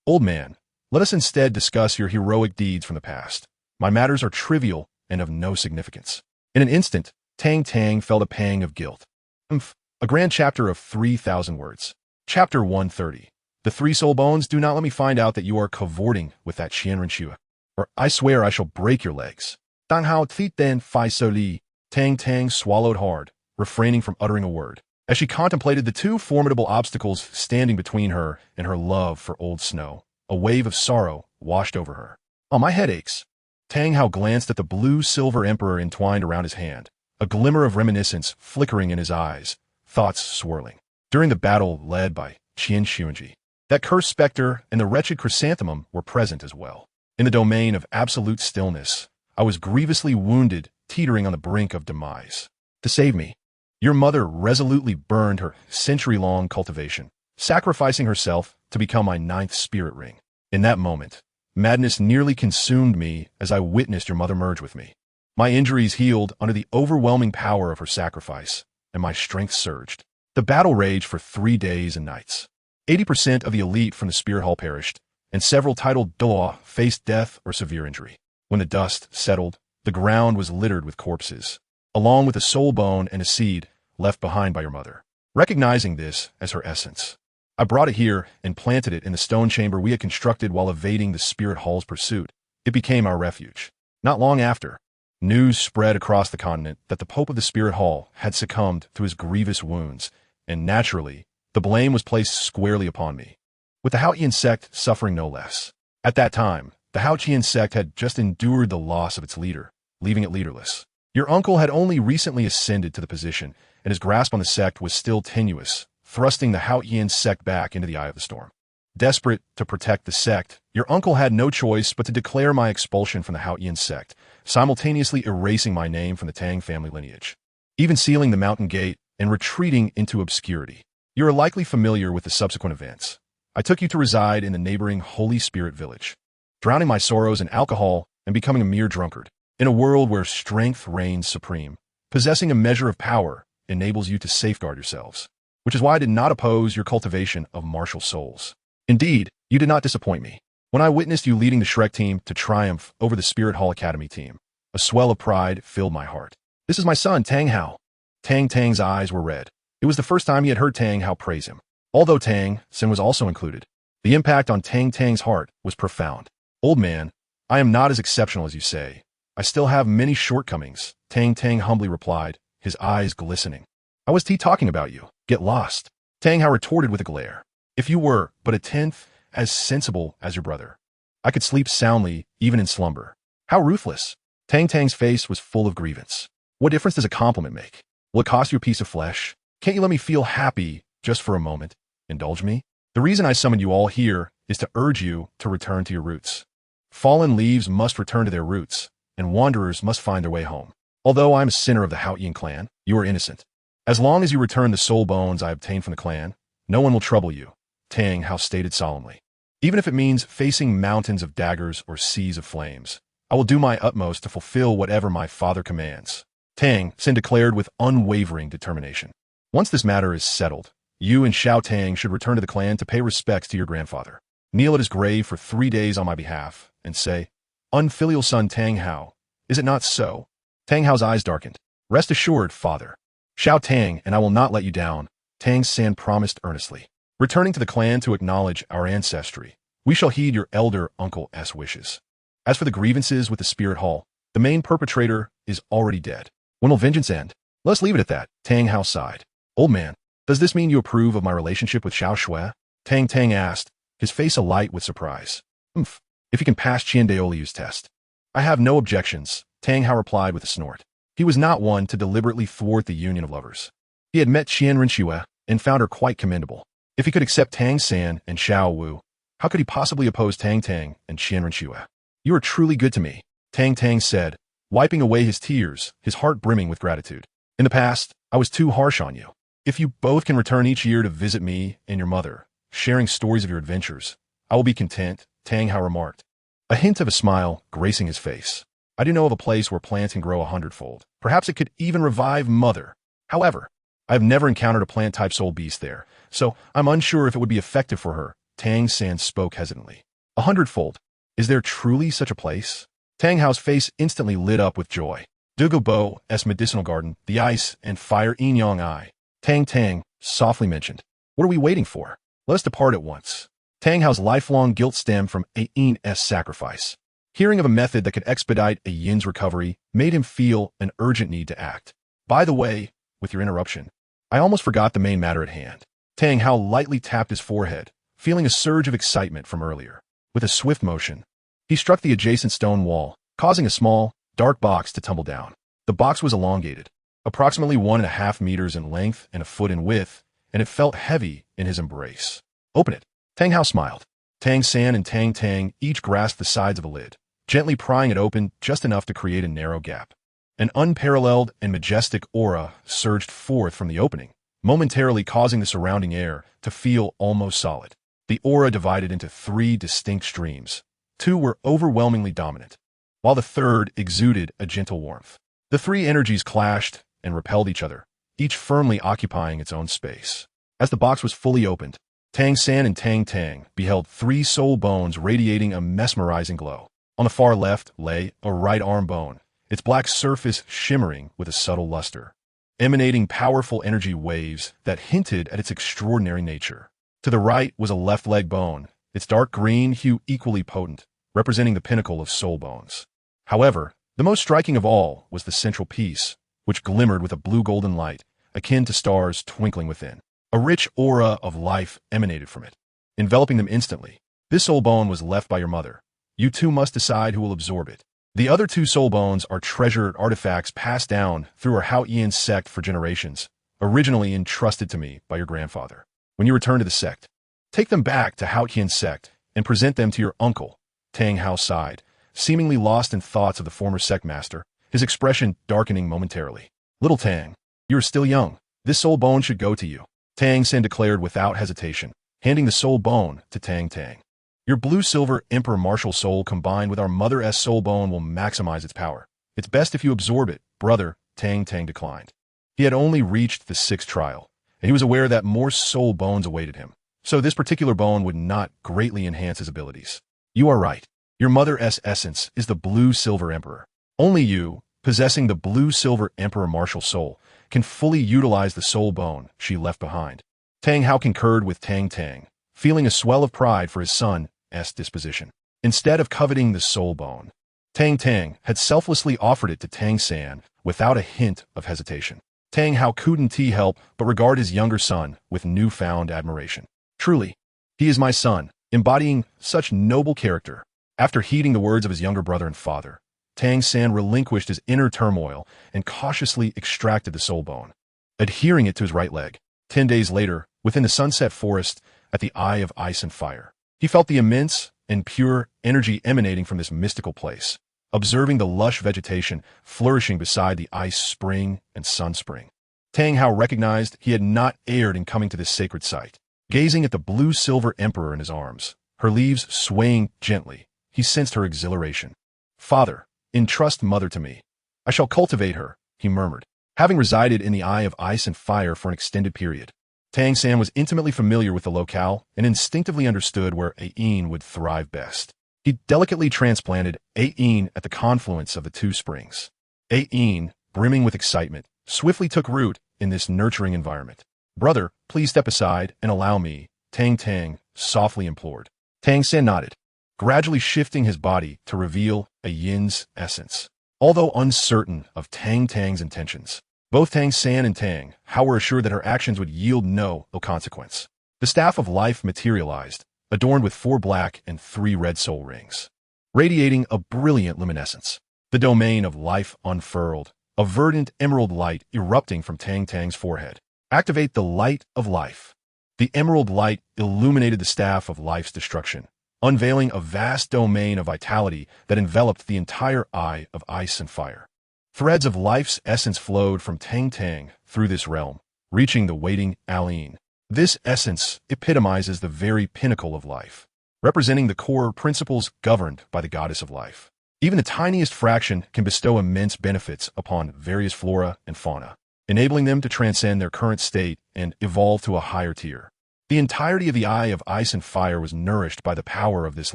Old man, let us instead discuss your heroic deeds from the past. My matters are trivial and of no significance. In an instant, Tang Tang felt a pang of guilt. A grand chapter of 3,000 words. Chapter 130. The three soul bones, do not let me find out that you are cavorting with that Xianren, or I swear I shall break your legs. Dang hao tit den fi so li. Tang Tang swallowed hard, refraining from uttering a word, as she contemplated the two formidable obstacles standing between her and her love for old snow. A wave of sorrow washed over her. Oh, my head aches. Tang Hao glanced at the blue-silver emperor entwined around his hand, a glimmer of reminiscence flickering in his eyes, thoughts swirling. During the battle led by Qian Xuanji, that cursed specter and the wretched chrysanthemum were present as well. In the domain of absolute stillness, I was grievously wounded, teetering on the brink of demise. To save me, your mother resolutely burned her century-long cultivation, sacrificing herself to become my 9th spirit ring. In that moment, madness nearly consumed me as I witnessed your mother merge with me. My injuries healed under the overwhelming power of her sacrifice, and my strength surged. The battle raged for 3 days and nights. 80% of the elite from the Spirit Hall perished, and several titled Douluo faced death or severe injury. When the dust settled, the ground was littered with corpses, along with a soul bone and a seed left behind by your mother. Recognizing this as her essence, I brought it here and planted it in the stone chamber we had constructed while evading the Spirit Hall's pursuit. It became our refuge. Not long after, news spread across the continent that the Pope of the Spirit Hall had succumbed to his grievous wounds, and naturally, the blame was placed squarely upon me, with the Xuantian Sect suffering no less. At that time, the Xuantian Sect had just endured the loss of its leader, leaving it leaderless. Your uncle had only recently ascended to the position, and his grasp on the sect was still tenuous, thrusting the Xuantian Sect back into the eye of the storm. Desperate to protect the sect, your uncle had no choice but to declare my expulsion from the Xuantian Sect, simultaneously erasing my name from the Tang family lineage, even sealing the mountain gate and retreating into obscurity. You are likely familiar with the subsequent events. I took you to reside in the neighboring Holy Spirit village, drowning my sorrows in alcohol and becoming a mere drunkard. In a world where strength reigns supreme, possessing a measure of power enables you to safeguard yourselves, which is why I did not oppose your cultivation of martial souls. Indeed, you did not disappoint me. When I witnessed you leading the Shrek team to triumph over the Spirit Hall Academy team, a swell of pride filled my heart. This is my son, Tang Hao. Tang Tang's eyes were red. It was the first time he had heard Tang Hao praise him. Although Tang San was also included, the impact on Tang Tang's heart was profound. Old man, I am not as exceptional as you say. I still have many shortcomings, Tang Tang humbly replied, his eyes glistening. I was talking about you. Get lost. Tang Hao retorted with a glare. If you were but a tenth as sensible as your brother, I could sleep soundly even in slumber. How ruthless. Tang Tang's face was full of grievance. What difference does a compliment make? Will it cost you a piece of flesh? Can't you let me feel happy just for a moment? Indulge me? The reason I summoned you all here is to urge you to return to your roots. Fallen leaves must return to their roots, and wanderers must find their way home. Although I am a sinner of the Xuantian clan, you are innocent. As long as you return the soul bones I obtained from the clan, no one will trouble you, Tang Hao stated solemnly. Even if it means facing mountains of daggers or seas of flames, I will do my utmost to fulfill whatever my father commands, Tang San declared with unwavering determination. Once this matter is settled, you and Xiao Tang should return to the clan to pay respects to your grandfather. Kneel at his grave for 3 days on my behalf and say, Unfilial son Tang Hao, is it not so? Tang Hao's eyes darkened. Rest assured, father. Xiao Tang and I will not let you down, Tang San promised earnestly. Returning to the clan to acknowledge our ancestry, we shall heed your elder uncle's wishes. As for the grievances with the Spirit Hall, the main perpetrator is already dead. When will vengeance end? Let's leave it at that, Tang Hao sighed. Old man, does this mean you approve of my relationship with Xiao Shui? Tang Tang asked, his face alight with surprise. If you can pass Qian Daoliu's test. I have no objections, Tang Hao replied with a snort. He was not one to deliberately thwart the union of lovers. He had met Xianren and found her quite commendable. If he could accept Tang San and Xiao Wu, how could he possibly oppose Tang Tang and Xianren? You are truly good to me, Tang Tang said, wiping away his tears, his heart brimming with gratitude. In the past, I was too harsh on you. If you both can return each year to visit me and your mother, sharing stories of your adventures, I will be content, Tang Hao remarked, a hint of a smile gracing his face. I do know of a place where plants can grow 100-fold. Perhaps it could even revive Mother. However, I have never encountered a plant-type soul beast there, so I'm unsure if it would be effective for her, Tang San spoke hesitantly. 100-fold. Is there truly such a place? Tang Hao's face instantly lit up with joy. Douluo's medicinal garden, the ice and fire yin yang eye. Tang Tang softly mentioned. What are we waiting for? Let us depart at once. Tang Hao's lifelong guilt stemmed from a yin's sacrifice. Hearing of a method that could expedite a yin's recovery made him feel an urgent need to act. By the way, with your interruption, I almost forgot the main matter at hand. Tang Hao lightly tapped his forehead, feeling a surge of excitement from earlier. With a swift motion, he struck the adjacent stone wall, causing a small, dark box to tumble down. The box was elongated, approximately 1.5 meters in length and a foot in width, and it felt heavy in his embrace. Open it. Tang Hao smiled. Tang San and Tang Tang each grasped the sides of the lid, gently prying it open just enough to create a narrow gap. An unparalleled and majestic aura surged forth from the opening, momentarily causing the surrounding air to feel almost solid. The aura divided into 3 distinct streams. 2 were overwhelmingly dominant, while the third exuded a gentle warmth. The 3 energies clashed and repelled each other, each firmly occupying its own space. As the box was fully opened, Tang San and Tang Tang beheld 3 soul bones radiating a mesmerizing glow. On the far left lay a right arm bone, its black surface shimmering with a subtle luster, emanating powerful energy waves that hinted at its extraordinary nature. To the right was a left leg bone, its dark green hue equally potent, representing the pinnacle of soul bones. However, the most striking of all was the central piece, which glimmered with a blue-golden light, akin to stars twinkling within. A rich aura of life emanated from it, enveloping them instantly. This soul bone was left by your mother. You two must decide who will absorb it. The other 2 soul bones are treasured artifacts passed down through our Xuantian Sect for generations, originally entrusted to me by your grandfather. When you return to the sect, take them back to Xuantian Sect and present them to your uncle. Tang Hao sighed, seemingly lost in thoughts of the former sect master, his expression darkening momentarily. Little Tang, you are still young. This soul bone should go to you, Tang San declared without hesitation, handing the soul bone to Tang Tang. Your blue-silver Emperor Martial Soul combined with our Mother-S Soul Bone will maximize its power. It's best if you absorb it, brother, Tang Tang declined. He had only reached the 6th trial, and he was aware that more soul bones awaited him, so this particular bone would not greatly enhance his abilities. You are right. Your Mother-S essence is the blue-silver Emperor. Only you, possessing the blue-silver Emperor Martial Soul, can fully utilize the soul bone she left behind. Tang Hao concurred with Tang Tang, feeling a swell of pride for his son's disposition. Instead of coveting the soul bone, Tang Tang had selflessly offered it to Tang San without a hint of hesitation. Tang Hao couldn't help but regard his younger son with newfound admiration. Truly, he is my son, embodying such noble character. After heeding the words of his younger brother and father, Tang San relinquished his inner turmoil and cautiously extracted the soul bone, adhering it to his right leg. 10 days later, within the sunset forest at the Eye of Ice and Fire, he felt the immense and pure energy emanating from this mystical place, observing the lush vegetation flourishing beside the ice spring and sun spring. Tang Hao recognized he had not erred in coming to this sacred site. Gazing at the blue-silver emperor in his arms, her leaves swaying gently, he sensed her exhilaration. Father, entrust mother to me. I shall cultivate her, he murmured. Having resided in the Eye of Ice and Fire for an extended period, Tang San was intimately familiar with the locale and instinctively understood where Ain would thrive best. He delicately transplanted Ain at the confluence of the 2 springs. Ain, brimming with excitement, swiftly took root in this nurturing environment. Brother, please step aside and allow me, Tang Tang softly implored. Tang San nodded, gradually shifting his body to reveal a yin's essence. Although uncertain of Tang Tang's intentions, both Tang San and Tang Hao were assured that her actions would yield no ill consequence. The staff of life materialized, adorned with 4 black and 3 red soul rings, radiating a brilliant luminescence. The domain of life unfurled, a verdant emerald light erupting from Tang Tang's forehead. Activate the light of life. The emerald light illuminated the staff of life's destruction, unveiling a vast domain of vitality that enveloped the entire Eye of Ice and Fire. Threads of life's essence flowed from Tang Tang through this realm, reaching the waiting Aline. This essence epitomizes the very pinnacle of life, representing the core principles governed by the goddess of life. Even the tiniest fraction can bestow immense benefits upon various flora and fauna, enabling them to transcend their current state and evolve to a higher tier. The entirety of the Eye of Ice and Fire was nourished by the power of this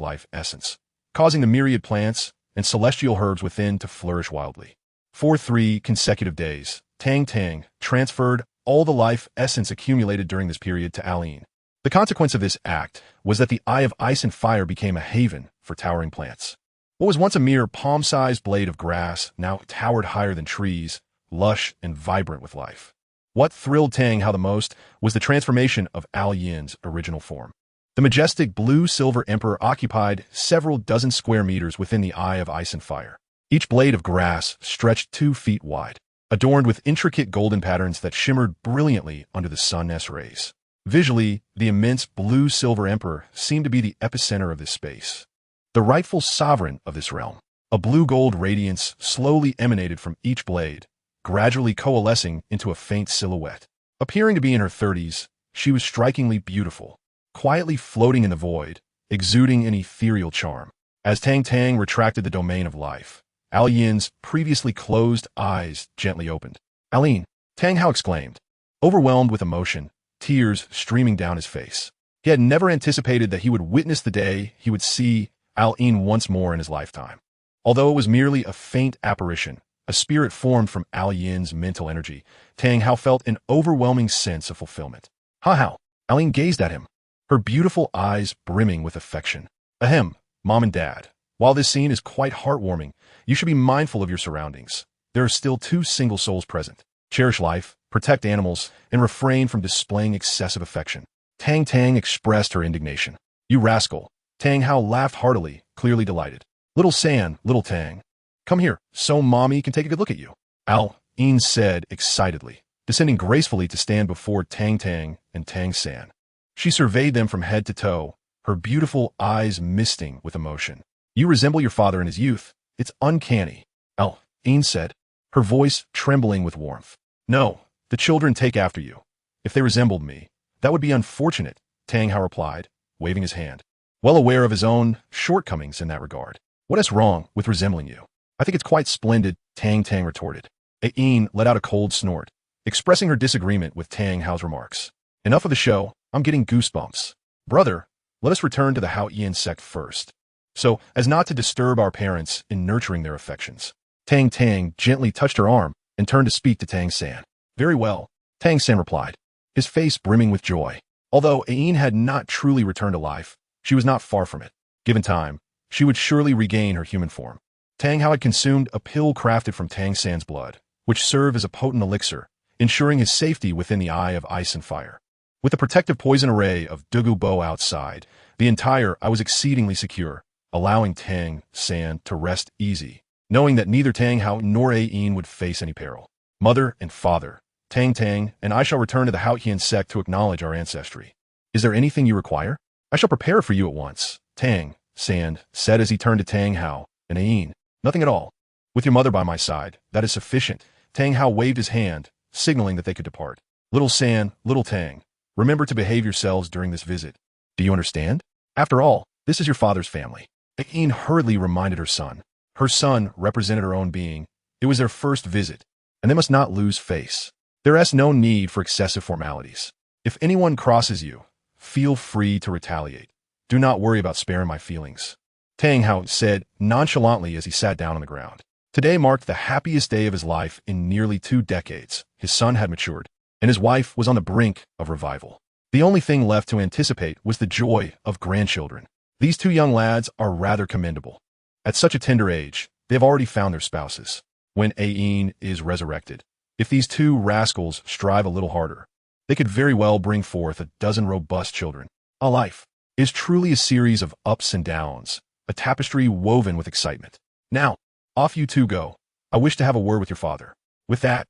life essence, causing the myriad plants and celestial herbs within to flourish wildly. For 3 consecutive days, Tang Tang transferred all the life essence accumulated during this period to Aline. The consequence of this act was that the Eye of Ice and Fire became a haven for towering plants. What was once a mere palm-sized blade of grass now towered higher than trees, lush and vibrant with life. What thrilled Tang Hao the most was the transformation of Al Yin's original form. The majestic blue-silver emperor occupied several dozen square meters within the Eye of Ice and Fire. Each blade of grass stretched 2 feet wide, adorned with intricate golden patterns that shimmered brilliantly under the sun's rays. Visually, the immense blue-silver emperor seemed to be the epicenter of this space. The rightful sovereign of this realm. A blue-gold radiance slowly emanated from each blade, gradually coalescing into a faint silhouette. Appearing to be in her 30s, she was strikingly beautiful, quietly floating in the void, exuding an ethereal charm. As Tang Tang retracted the domain of life, Al Yin's previously closed eyes gently opened. "Aline," Tang Hao exclaimed, overwhelmed with emotion, tears streaming down his face. He had never anticipated that he would witness the day he would see Al Yin once more in his lifetime. Although it was merely a faint apparition, a spirit formed from Al Yin's mental energy, Tang Hao felt an overwhelming sense of fulfillment. "How?" Aline gazed at him, her beautiful eyes brimming with affection. "Ahem, Mom and Dad. While this scene is quite heartwarming, you should be mindful of your surroundings. There are still 2 single souls present. Cherish life, protect animals, and refrain from displaying excessive affection." Tang Tang expressed her indignation. "You rascal." Tang Hao laughed heartily, clearly delighted. "Little San, little Tang. Come here, so Mommy can take a good look at you," Al Yin said excitedly, descending gracefully to stand before Tang Tang and Tang San. She surveyed them from head to toe, her beautiful eyes misting with emotion. "You resemble your father in his youth. It's uncanny," Al Yin said, her voice trembling with warmth. "No, the children take after you. If they resembled me, that would be unfortunate," Tang Hao replied, waving his hand. Well aware of his own shortcomings in that regard. "What is wrong with resembling you?" "I think it's quite splendid," Tang Tang retorted. Aine let out a cold snort, expressing her disagreement with Tang Hao's remarks. "Enough of the show. I'm getting goosebumps. Brother, let us return to the Xuantian Sect first, so as not to disturb our parents in nurturing their affections." Tang Tang gently touched her arm and turned to speak to Tang San. "Very well," Tang San replied, his face brimming with joy. Although Aine had not truly returned to life, she was not far from it. Given time, she would surely regain her human form. Tang Hao had consumed a pill crafted from Tang San's blood, which served as a potent elixir, ensuring his safety within the Eye of Ice and Fire. With the protective poison array of Douluo outside, I was exceedingly secure, allowing Tang San to rest easy, knowing that neither Tang Hao nor Aine would face any peril. "Mother and father, Tang Tang and I shall return to the Xuantian Sect to acknowledge our ancestry. Is there anything you require?" "I shall prepare for you at once," Tang San said as he turned to Tang Hao and Aine. "Nothing at all. With your mother by my side, that is sufficient." Tang Hao waved his hand, signaling that they could depart. "Little San, little Tang, remember to behave yourselves during this visit. Do you understand? After all, this is your father's family." Aine hurriedly reminded her son. Her son represented her own being. It was their first visit, and they must not lose face. There is no need for excessive formalities. If anyone crosses you, feel free to retaliate. Do not worry about sparing my feelings," Tang Hao said nonchalantly as he sat down on the ground. Today marked the happiest day of his life in nearly 2 decades. His son had matured, and his wife was on the brink of revival. The only thing left to anticipate was the joy of grandchildren. These 2 young lads are rather commendable. At such a tender age, they have already found their spouses. When Aine is resurrected, if these 2 rascals strive a little harder, they could very well bring forth a dozen robust children. A life is truly a series of ups and downs, a tapestry woven with excitement. "Now, off you 2 go. I wish to have a word with your father." With that,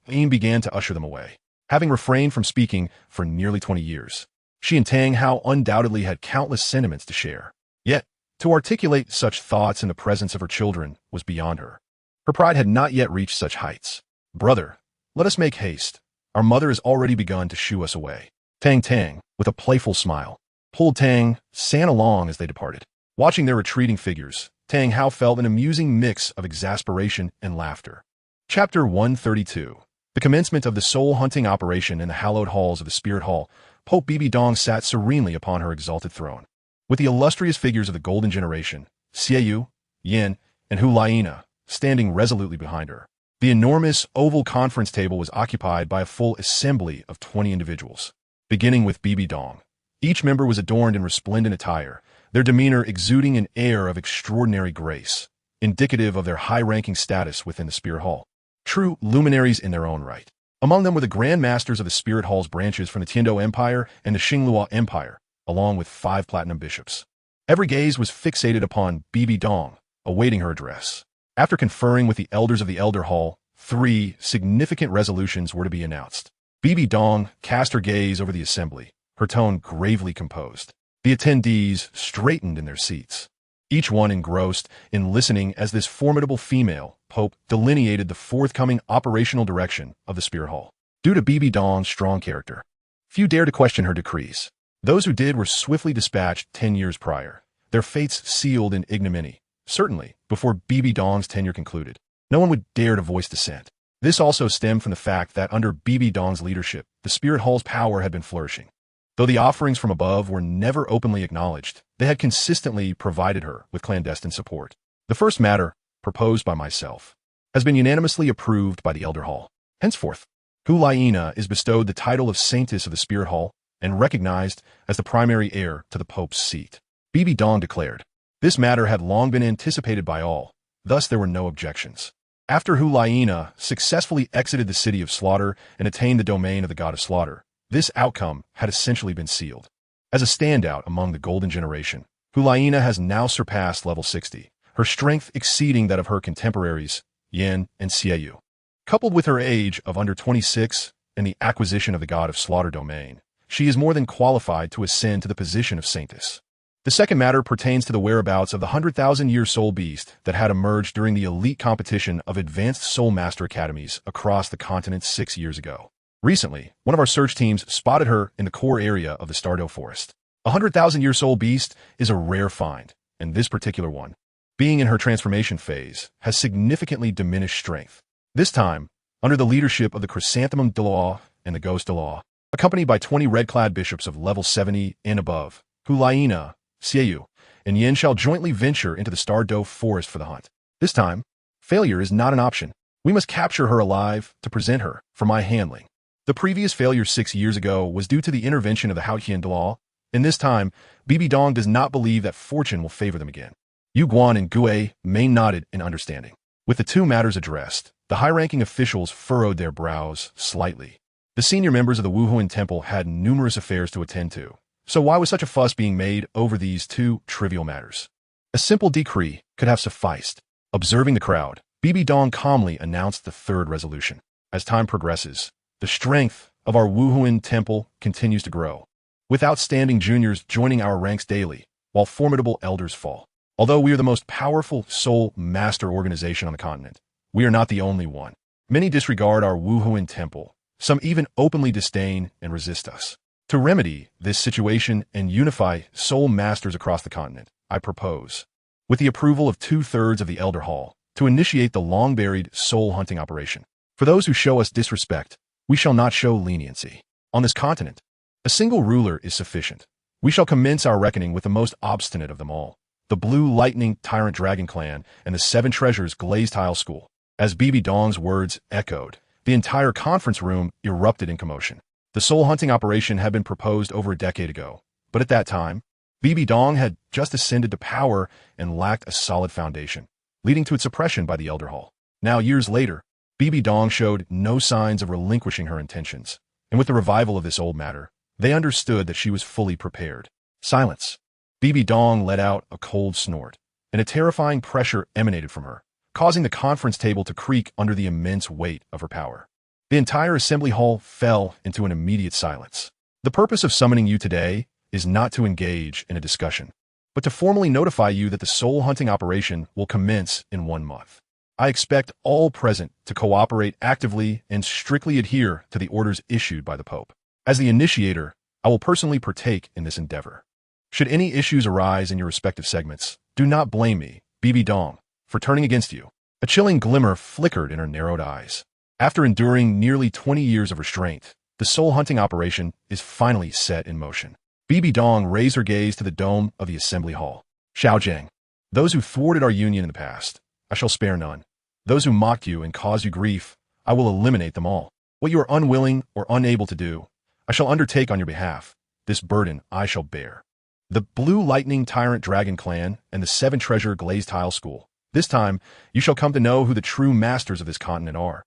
Aine began to usher them away. Having refrained from speaking for nearly 20 years, she and Tang Hao undoubtedly had countless sentiments to share. Yet, to articulate such thoughts in the presence of her children was beyond her. Her pride had not yet reached such heights. "Brother, let us make haste. Our mother has already begun to shoo us away." Tang Tang, with a playful smile, pulled Tang San along as they departed. Watching their retreating figures, Tang Hao felt an amusing mix of exasperation and laughter. Chapter 132. The commencement of the soul-hunting operation in the hallowed halls of the Spirit Hall. Pope Bibi Dong sat serenely upon her exalted throne. With the illustrious figures of the Golden Generation, Xie Yu, Yin, and Hulayina, standing resolutely behind her. The enormous oval conference table was occupied by a full assembly of 20 individuals, beginning with Bibi Dong. Each member was adorned in resplendent attire, their demeanor exuding an air of extraordinary grace, indicative of their high-ranking status within the Spirit Hall. True luminaries in their own right. Among them were the Grand Masters of the Spirit Hall's branches from the Tiando Empire and the Xinglua Empire, along with 5 platinum bishops. Every gaze was fixated upon Bibi Dong, awaiting her address. After conferring with the elders of the Elder Hall, 3 significant resolutions were to be announced. Bibi Dong cast her gaze over the assembly, her tone gravely composed. The attendees straightened in their seats, each one engrossed in listening as this formidable female pope delineated the forthcoming operational direction of the Spirit Hall. Due to Bibi Dong's strong character, few dared to question her decrees. Those who did were swiftly dispatched 10 years prior, their fates sealed in ignominy. Certainly, before Bibi Dong's tenure concluded, no one would dare to voice dissent. This also stemmed from the fact that under Bibi Dong's leadership, the Spirit Hall's power had been flourishing. Though the offerings from above were never openly acknowledged, they had consistently provided her with clandestine support. The first matter, proposed by myself, has been unanimously approved by the Elder Hall. Henceforth, Hulayina is bestowed the title of Saintess of the Spirit Hall and recognized as the primary heir to the Pope's seat. Bibi Dong declared, this matter had long been anticipated by all, thus there were no objections. After Hulayina successfully exited the city of slaughter and attained the domain of the god of slaughter, this outcome had essentially been sealed. As a standout among the golden generation, Hulayina has now surpassed level 60, her strength exceeding that of her contemporaries, Yan and Xiaoyu. Coupled with her age of under 26 and the acquisition of the god of slaughter domain, she is more than qualified to ascend to the position of Saintess. The second matter pertains to the whereabouts of the 100,000-year soul beast that had emerged during the elite competition of advanced soul master academies across the continent 6 years ago. Recently, one of our search teams spotted her in the core area of the Stardew Forest. A 100,000-year soul beast is a rare find, and this particular one, being in her transformation phase, has significantly diminished strength. This time, under the leadership of the Chrysanthemum Douluo and the Ghost Douluo, accompanied by 20 red-clad bishops of level 70 and above, Hulayina, Xiaoyu, and Yin shall jointly venture into the Stardew Forest for the hunt. This time, failure is not an option. We must capture her alive to present her for my handling. The previous failure 6 years ago was due to the intervention of the Xuantian Skill, and this time, Bibi Dong does not believe that fortune will favor them again. Yu Guan and Gue Mei nodded in understanding. With the 2 matters addressed, the high-ranking officials furrowed their brows slightly. The senior members of the Wuhuan Temple had numerous affairs to attend to, so why was such a fuss being made over these 2 trivial matters? A simple decree could have sufficed. Observing the crowd, Bibi Dong calmly announced the 3rd resolution. As time progresses, the strength of our Wuhuan Temple continues to grow, with outstanding juniors joining our ranks daily, while formidable elders fall. Although we are the most powerful soul master organization on the continent, we are not the only one. Many disregard our Wuhuan Temple. Some even openly disdain and resist us. To remedy this situation and unify soul masters across the continent, I propose, with the approval of 2/3 of the Elder Hall, to initiate the long-buried soul hunting operation. For those who show us disrespect, we shall not show leniency. On this continent, a single ruler is sufficient. We shall commence our reckoning with the most obstinate of them all, the Blue Lightning Tyrant Dragon Clan and the 7 Treasures Glazed Tile School. As Bibi Dong's words echoed, the entire conference room erupted in commotion. The soul hunting operation had been proposed over a decade ago, but at that time, Bibi Dong had just ascended to power and lacked a solid foundation, leading to its suppression by the Elder Hall. Now, years later, Bibi Dong showed no signs of relinquishing her intentions, and with the revival of this old matter, they understood that she was fully prepared. Silence. Bibi Dong let out a cold snort, and a terrifying pressure emanated from her, causing the conference table to creak under the immense weight of her power. The entire assembly hall fell into an immediate silence. The purpose of summoning you today is not to engage in a discussion, but to formally notify you that the soul hunting operation will commence in 1 month. I expect all present to cooperate actively and strictly adhere to the orders issued by the Pope. As the initiator, I will personally partake in this endeavor. Should any issues arise in your respective segments, do not blame me, Bibi Dong, for turning against you. A chilling glimmer flickered in her narrowed eyes. After enduring nearly 20 years of restraint, the soul hunting operation is finally set in motion. Bibi Dong raised her gaze to the dome of the assembly hall. Xiaojiang, those who thwarted our union in the past, I shall spare none. Those who mock you and cause you grief, I will eliminate them all. What you are unwilling or unable to do, I shall undertake on your behalf. This burden I shall bear. The Blue Lightning Tyrant Dragon Clan and the Seven Treasure Glazed Tile School. This time, you shall come to know who the true masters of this continent are.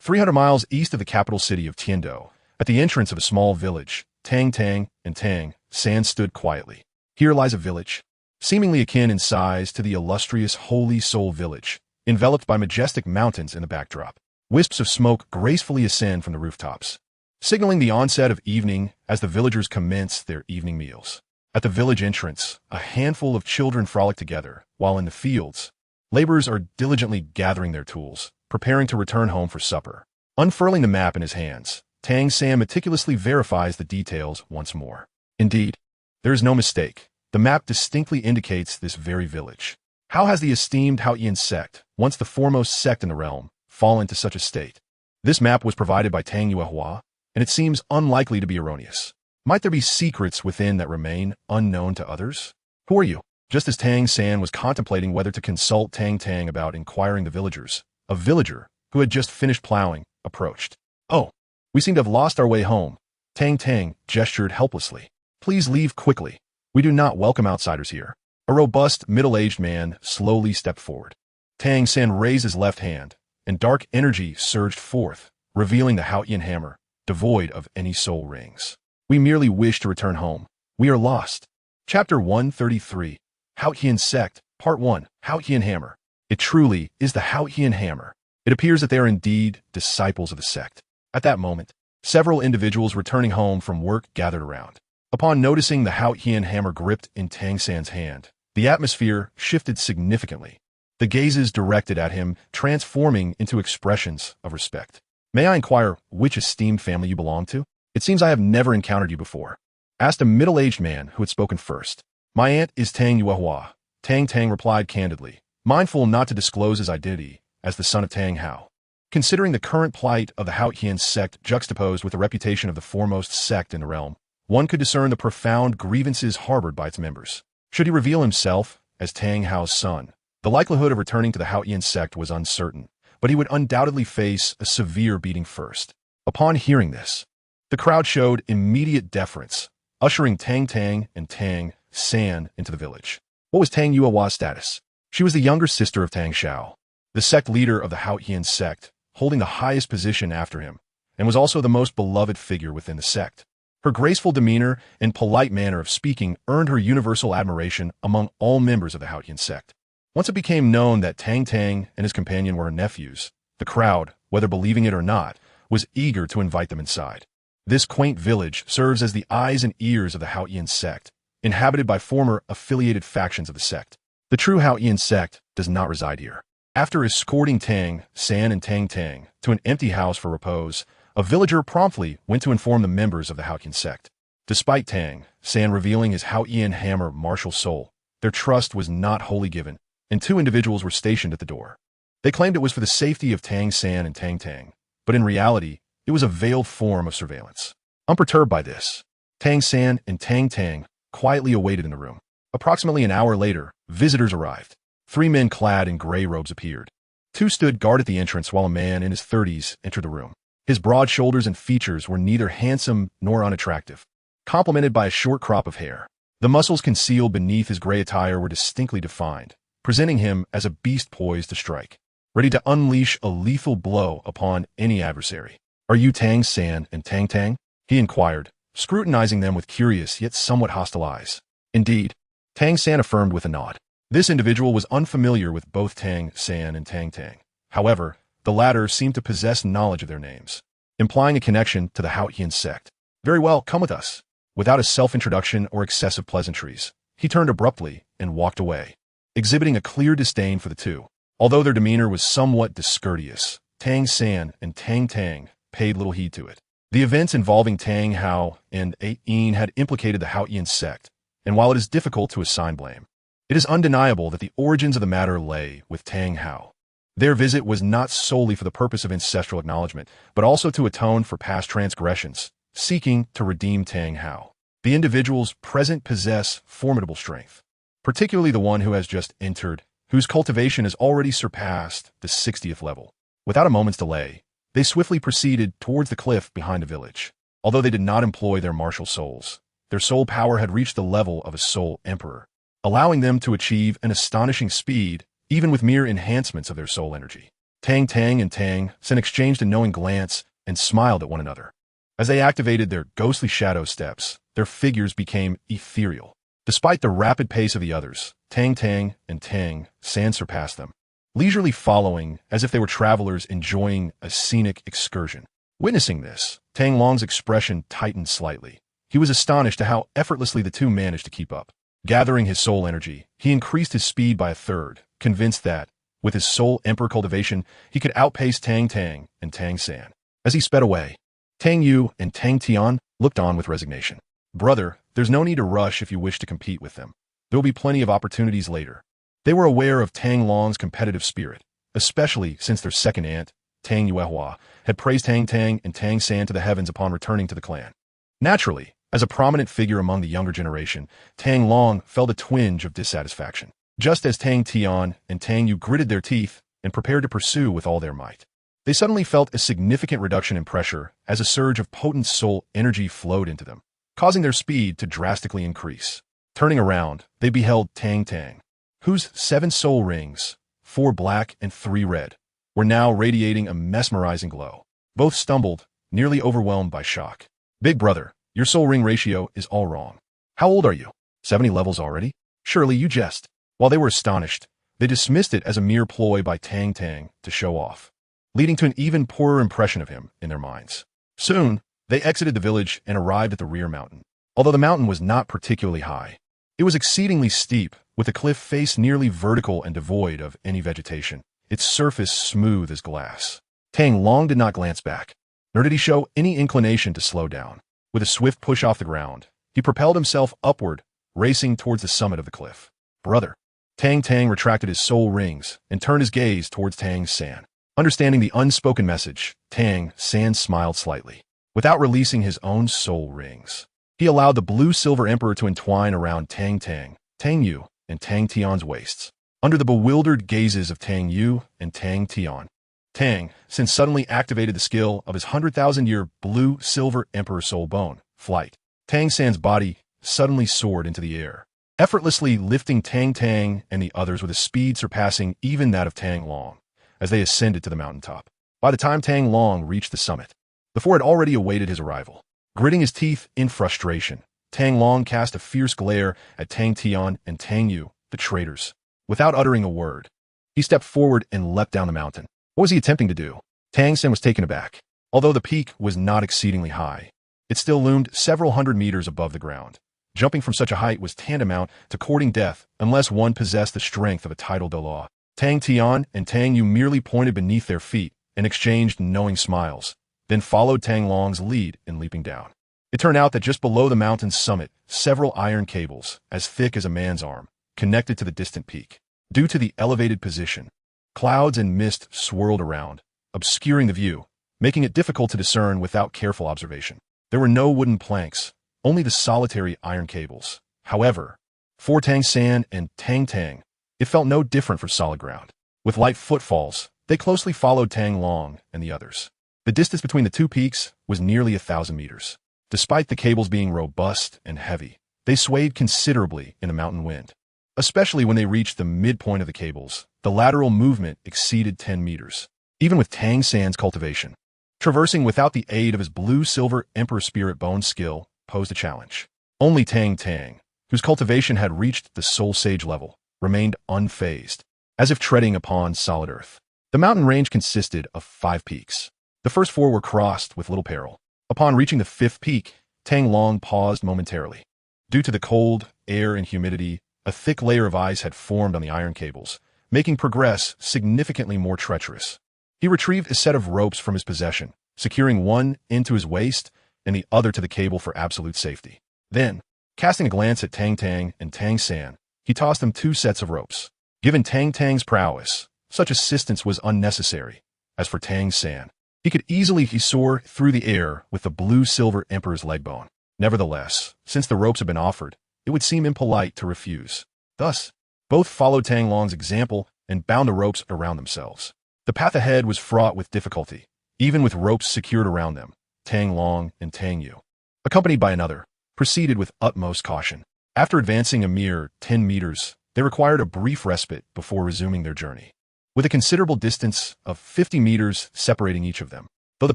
300 miles east of the capital city of Tiando, at the entrance of a small village, Tang Tang and Tang San stood quietly. Here lies a village, seemingly akin in size to the illustrious Holy Soul Village, enveloped by majestic mountains in the backdrop. Wisps of smoke gracefully ascend from the rooftops, signaling the onset of evening as the villagers commence their evening meals. At the village entrance, a handful of children frolic together, while in the fields, laborers are diligently gathering their tools, preparing to return home for supper. Unfurling the map in his hands, Tang San meticulously verifies the details once more. Indeed, there is no mistake. The map distinctly indicates this very village. How has the esteemed Xuantian Sect, once the foremost sect in the realm, fallen to such a state? This map was provided by Tang Yuehua, and it seems unlikely to be erroneous. Might there be secrets within that remain unknown to others? Who are you? Just as Tang San was contemplating whether to consult Tang Tang about inquiring the villagers, a villager, who had just finished plowing, approached. Oh, we seem to have lost our way home. Tang Tang gestured helplessly. Please leave quickly. We do not welcome outsiders here. A robust, middle-aged man slowly stepped forward. Tang San raised his left hand, and dark energy surged forth, revealing the Xuantian hammer, devoid of any soul rings. We merely wish to return home. We are lost. Chapter 133, Xuantian Sect, Part 1, Xuantian Hammer. It truly is the Xuantian hammer. It appears that they are indeed disciples of the sect. At that moment, several individuals returning home from work gathered around. Upon noticing the Xuantian hammer gripped in Tang San's hand, the atmosphere shifted significantly. The gazes directed at him transforming into expressions of respect. May I inquire which esteemed family you belong to? It seems I have never encountered you before, asked a middle-aged man who had spoken first. My aunt is Tang Yuehua. Tang Tang replied candidly, mindful not to disclose his identity as the son of Tang Hao. Considering the current plight of the Xuantian sect juxtaposed with the reputation of the foremost sect in the realm, one could discern the profound grievances harbored by its members. Should he reveal himself as Tang Hao's son, the likelihood of returning to the Xuantian sect was uncertain, but he would undoubtedly face a severe beating first. Upon hearing this, the crowd showed immediate deference, ushering Tang Tang and Tang San into the village. What was Tang Yuehua's status? She was the younger sister of Tang Shao, the sect leader of the Xuantian sect, holding the highest position after him, and was also the most beloved figure within the sect. Her graceful demeanor and polite manner of speaking earned her universal admiration among all members of the Xuantian sect. Once it became known that Tang Tang and his companion were her nephews, the crowd, whether believing it or not, was eager to invite them inside. This quaint village serves as the eyes and ears of the Xuantian sect, inhabited by former affiliated factions of the sect. The true Xuantian sect does not reside here. After escorting Tang San and Tang Tang to an empty house for repose, a villager promptly went to inform the members of the Xuantian sect. Despite Tang San revealing his Xuantian hammer martial soul, their trust was not wholly given, and two individuals were stationed at the door. They claimed it was for the safety of Tang San and Tang Tang, but in reality, it was a veiled form of surveillance. Unperturbed by this, Tang San and Tang Tang quietly awaited in the room. Approximately an hour later, visitors arrived. 3 men clad in gray robes appeared. 2 stood guard at the entrance while a man in his 30s entered the room. His broad shoulders and features were neither handsome nor unattractive, complemented by a short crop of hair. The muscles concealed beneath his gray attire were distinctly defined, presenting him as a beast poised to strike, ready to unleash a lethal blow upon any adversary. Are you Tang San and Tang Tang? He inquired, scrutinizing them with curious yet somewhat hostile eyes. Indeed, Tang San affirmed with a nod. This individual was unfamiliar with both Tang San and Tang Tang. However, the latter seemed to possess knowledge of their names, implying a connection to the Xuantian sect. Very well, come with us. Without a self-introduction or excessive pleasantries, he turned abruptly and walked away, exhibiting a clear disdain for the two. Although their demeanor was somewhat discourteous, Tang San and Tang Tang paid little heed to it. The events involving Tang Hao and Ain had implicated the Xuantian sect, and while it is difficult to assign blame, it is undeniable that the origins of the matter lay with Tang Hao. Their visit was not solely for the purpose of ancestral acknowledgement, but also to atone for past transgressions, seeking to redeem Tang Hao. The individuals present possess formidable strength, particularly the one who has just entered whose cultivation has already surpassed the 60th level. Without a moment's delay, they swiftly proceeded towards the cliff behind the village. Although they did not employ their martial souls, their soul power had reached the level of a soul emperor, allowing them to achieve an astonishing speed even with mere enhancements of their soul energy. Tang Tang and Tang San exchanged a knowing glance and smiled at one another. As they activated their ghostly shadow steps, their figures became ethereal. Despite the rapid pace of the others, Tang Tang and Tang San surpassed them, leisurely following as if they were travelers enjoying a scenic excursion. Witnessing this, Tang Long's expression tightened slightly. He was astonished at how effortlessly the two managed to keep up. Gathering his soul energy, he increased his speed by a third, convinced that, with his soul emperor cultivation, he could outpace Tang Tang and Tang San. As he sped away, Tang Yu and Tang Tian looked on with resignation. Brother, there's no need to rush if you wish to compete with them. There will be plenty of opportunities later. They were aware of Tang Long's competitive spirit, especially since their second aunt, Tang Yuehua, had praised Tang Tang and Tang San to the heavens upon returning to the clan. Naturally, as a prominent figure among the younger generation, Tang Long felt a twinge of dissatisfaction, just as Tang Tian and Tang Yu gritted their teeth and prepared to pursue with all their might. They suddenly felt a significant reduction in pressure as a surge of potent soul energy flowed into them, causing their speed to drastically increase. Turning around, they beheld Tang Tang, whose 7 soul rings, 4 black and 3 red, were now radiating a mesmerizing glow. Both stumbled, nearly overwhelmed by shock. Big brother, your soul ring ratio is all wrong. How old are you? 70 levels already? Surely you jest. While they were astonished, they dismissed it as a mere ploy by Tang Tang to show off, leading to an even poorer impression of him in their minds. Soon, they exited the village and arrived at the rear mountain. Although the mountain was not particularly high, it was exceedingly steep, with the cliff face nearly vertical and devoid of any vegetation, its surface smooth as glass. Tang Long did not glance back, nor did he show any inclination to slow down. With a swift push off the ground, he propelled himself upward, racing towards the summit of the cliff. Brother. Tang Tang retracted his soul rings and turned his gaze towards Tang San. Understanding the unspoken message, Tang San smiled slightly. Without releasing his own soul rings, he allowed the blue-silver emperor to entwine around Tang Tang, Tang Yu, and Tang Tian's waists. Under the bewildered gazes of Tang Yu and Tang Tian, Tang San suddenly activated the skill of his 100,000-year blue-silver emperor soul bone, flight. Tang San's body suddenly soared into the air, effortlessly lifting Tang Tang and the others with a speed surpassing even that of Tang Long, as they ascended to the mountaintop. By the time Tang Long reached the summit, the four had already awaited his arrival. Gritting his teeth in frustration, Tang Long cast a fierce glare at Tang Tian and Tang Yu, the traitors. Without uttering a word, he stepped forward and leapt down the mountain. What was he attempting to do? Tang San was taken aback. Although the peak was not exceedingly high, it still loomed several hundred meters above the ground. Jumping from such a height was tantamount to courting death unless one possessed the strength of a tidal Douluo. Tang Tian and Tang Yu merely pointed beneath their feet and exchanged knowing smiles, then followed Tang Long's lead in leaping down. It turned out that just below the mountain's summit, several iron cables, as thick as a man's arm, connected to the distant peak. Due to the elevated position, clouds and mist swirled around, obscuring the view, making it difficult to discern without careful observation. There were no wooden planks, only the solitary iron cables. However, for Tang San and Tang Tang, it felt no different for solid ground. With light footfalls, they closely followed Tang Long and the others. The distance between the two peaks was nearly 1,000 meters. Despite the cables being robust and heavy, they swayed considerably in the mountain wind. Especially when they reached the midpoint of the cables, the lateral movement exceeded 10 meters. Even with Tang San's cultivation, traversing without the aid of his blue-silver Emperor Spirit Bone skill posed a challenge. Only Tang Tang, whose cultivation had reached the Soul Sage level, remained unfazed, as if treading upon solid earth. The mountain range consisted of 5 peaks. The first 4 were crossed with little peril. Upon reaching the 5th peak, Tang Long paused momentarily. Due to the cold, air, and humidity, a thick layer of ice had formed on the iron cables, making progress significantly more treacherous. He retrieved a set of ropes from his possession, securing one into his waist and the other to the cable for absolute safety. Then, casting a glance at Tang Tang and Tang San, he tossed them 2 sets of ropes. Given Tang Tang's prowess, such assistance was unnecessary. As for Tang San, he could easily soar through the air with the blue-silver Emperor's leg bone. Nevertheless, since the ropes had been offered, it would seem impolite to refuse. Thus, Both followed Tang Long's example and bound the ropes around themselves. The path ahead was fraught with difficulty, even with ropes secured around them. Tang Long and Tang Yu, accompanied by another, proceeded with utmost caution. After advancing a mere 10 meters, they required a brief respite before resuming their journey. With a considerable distance of 50 meters separating each of them. Though the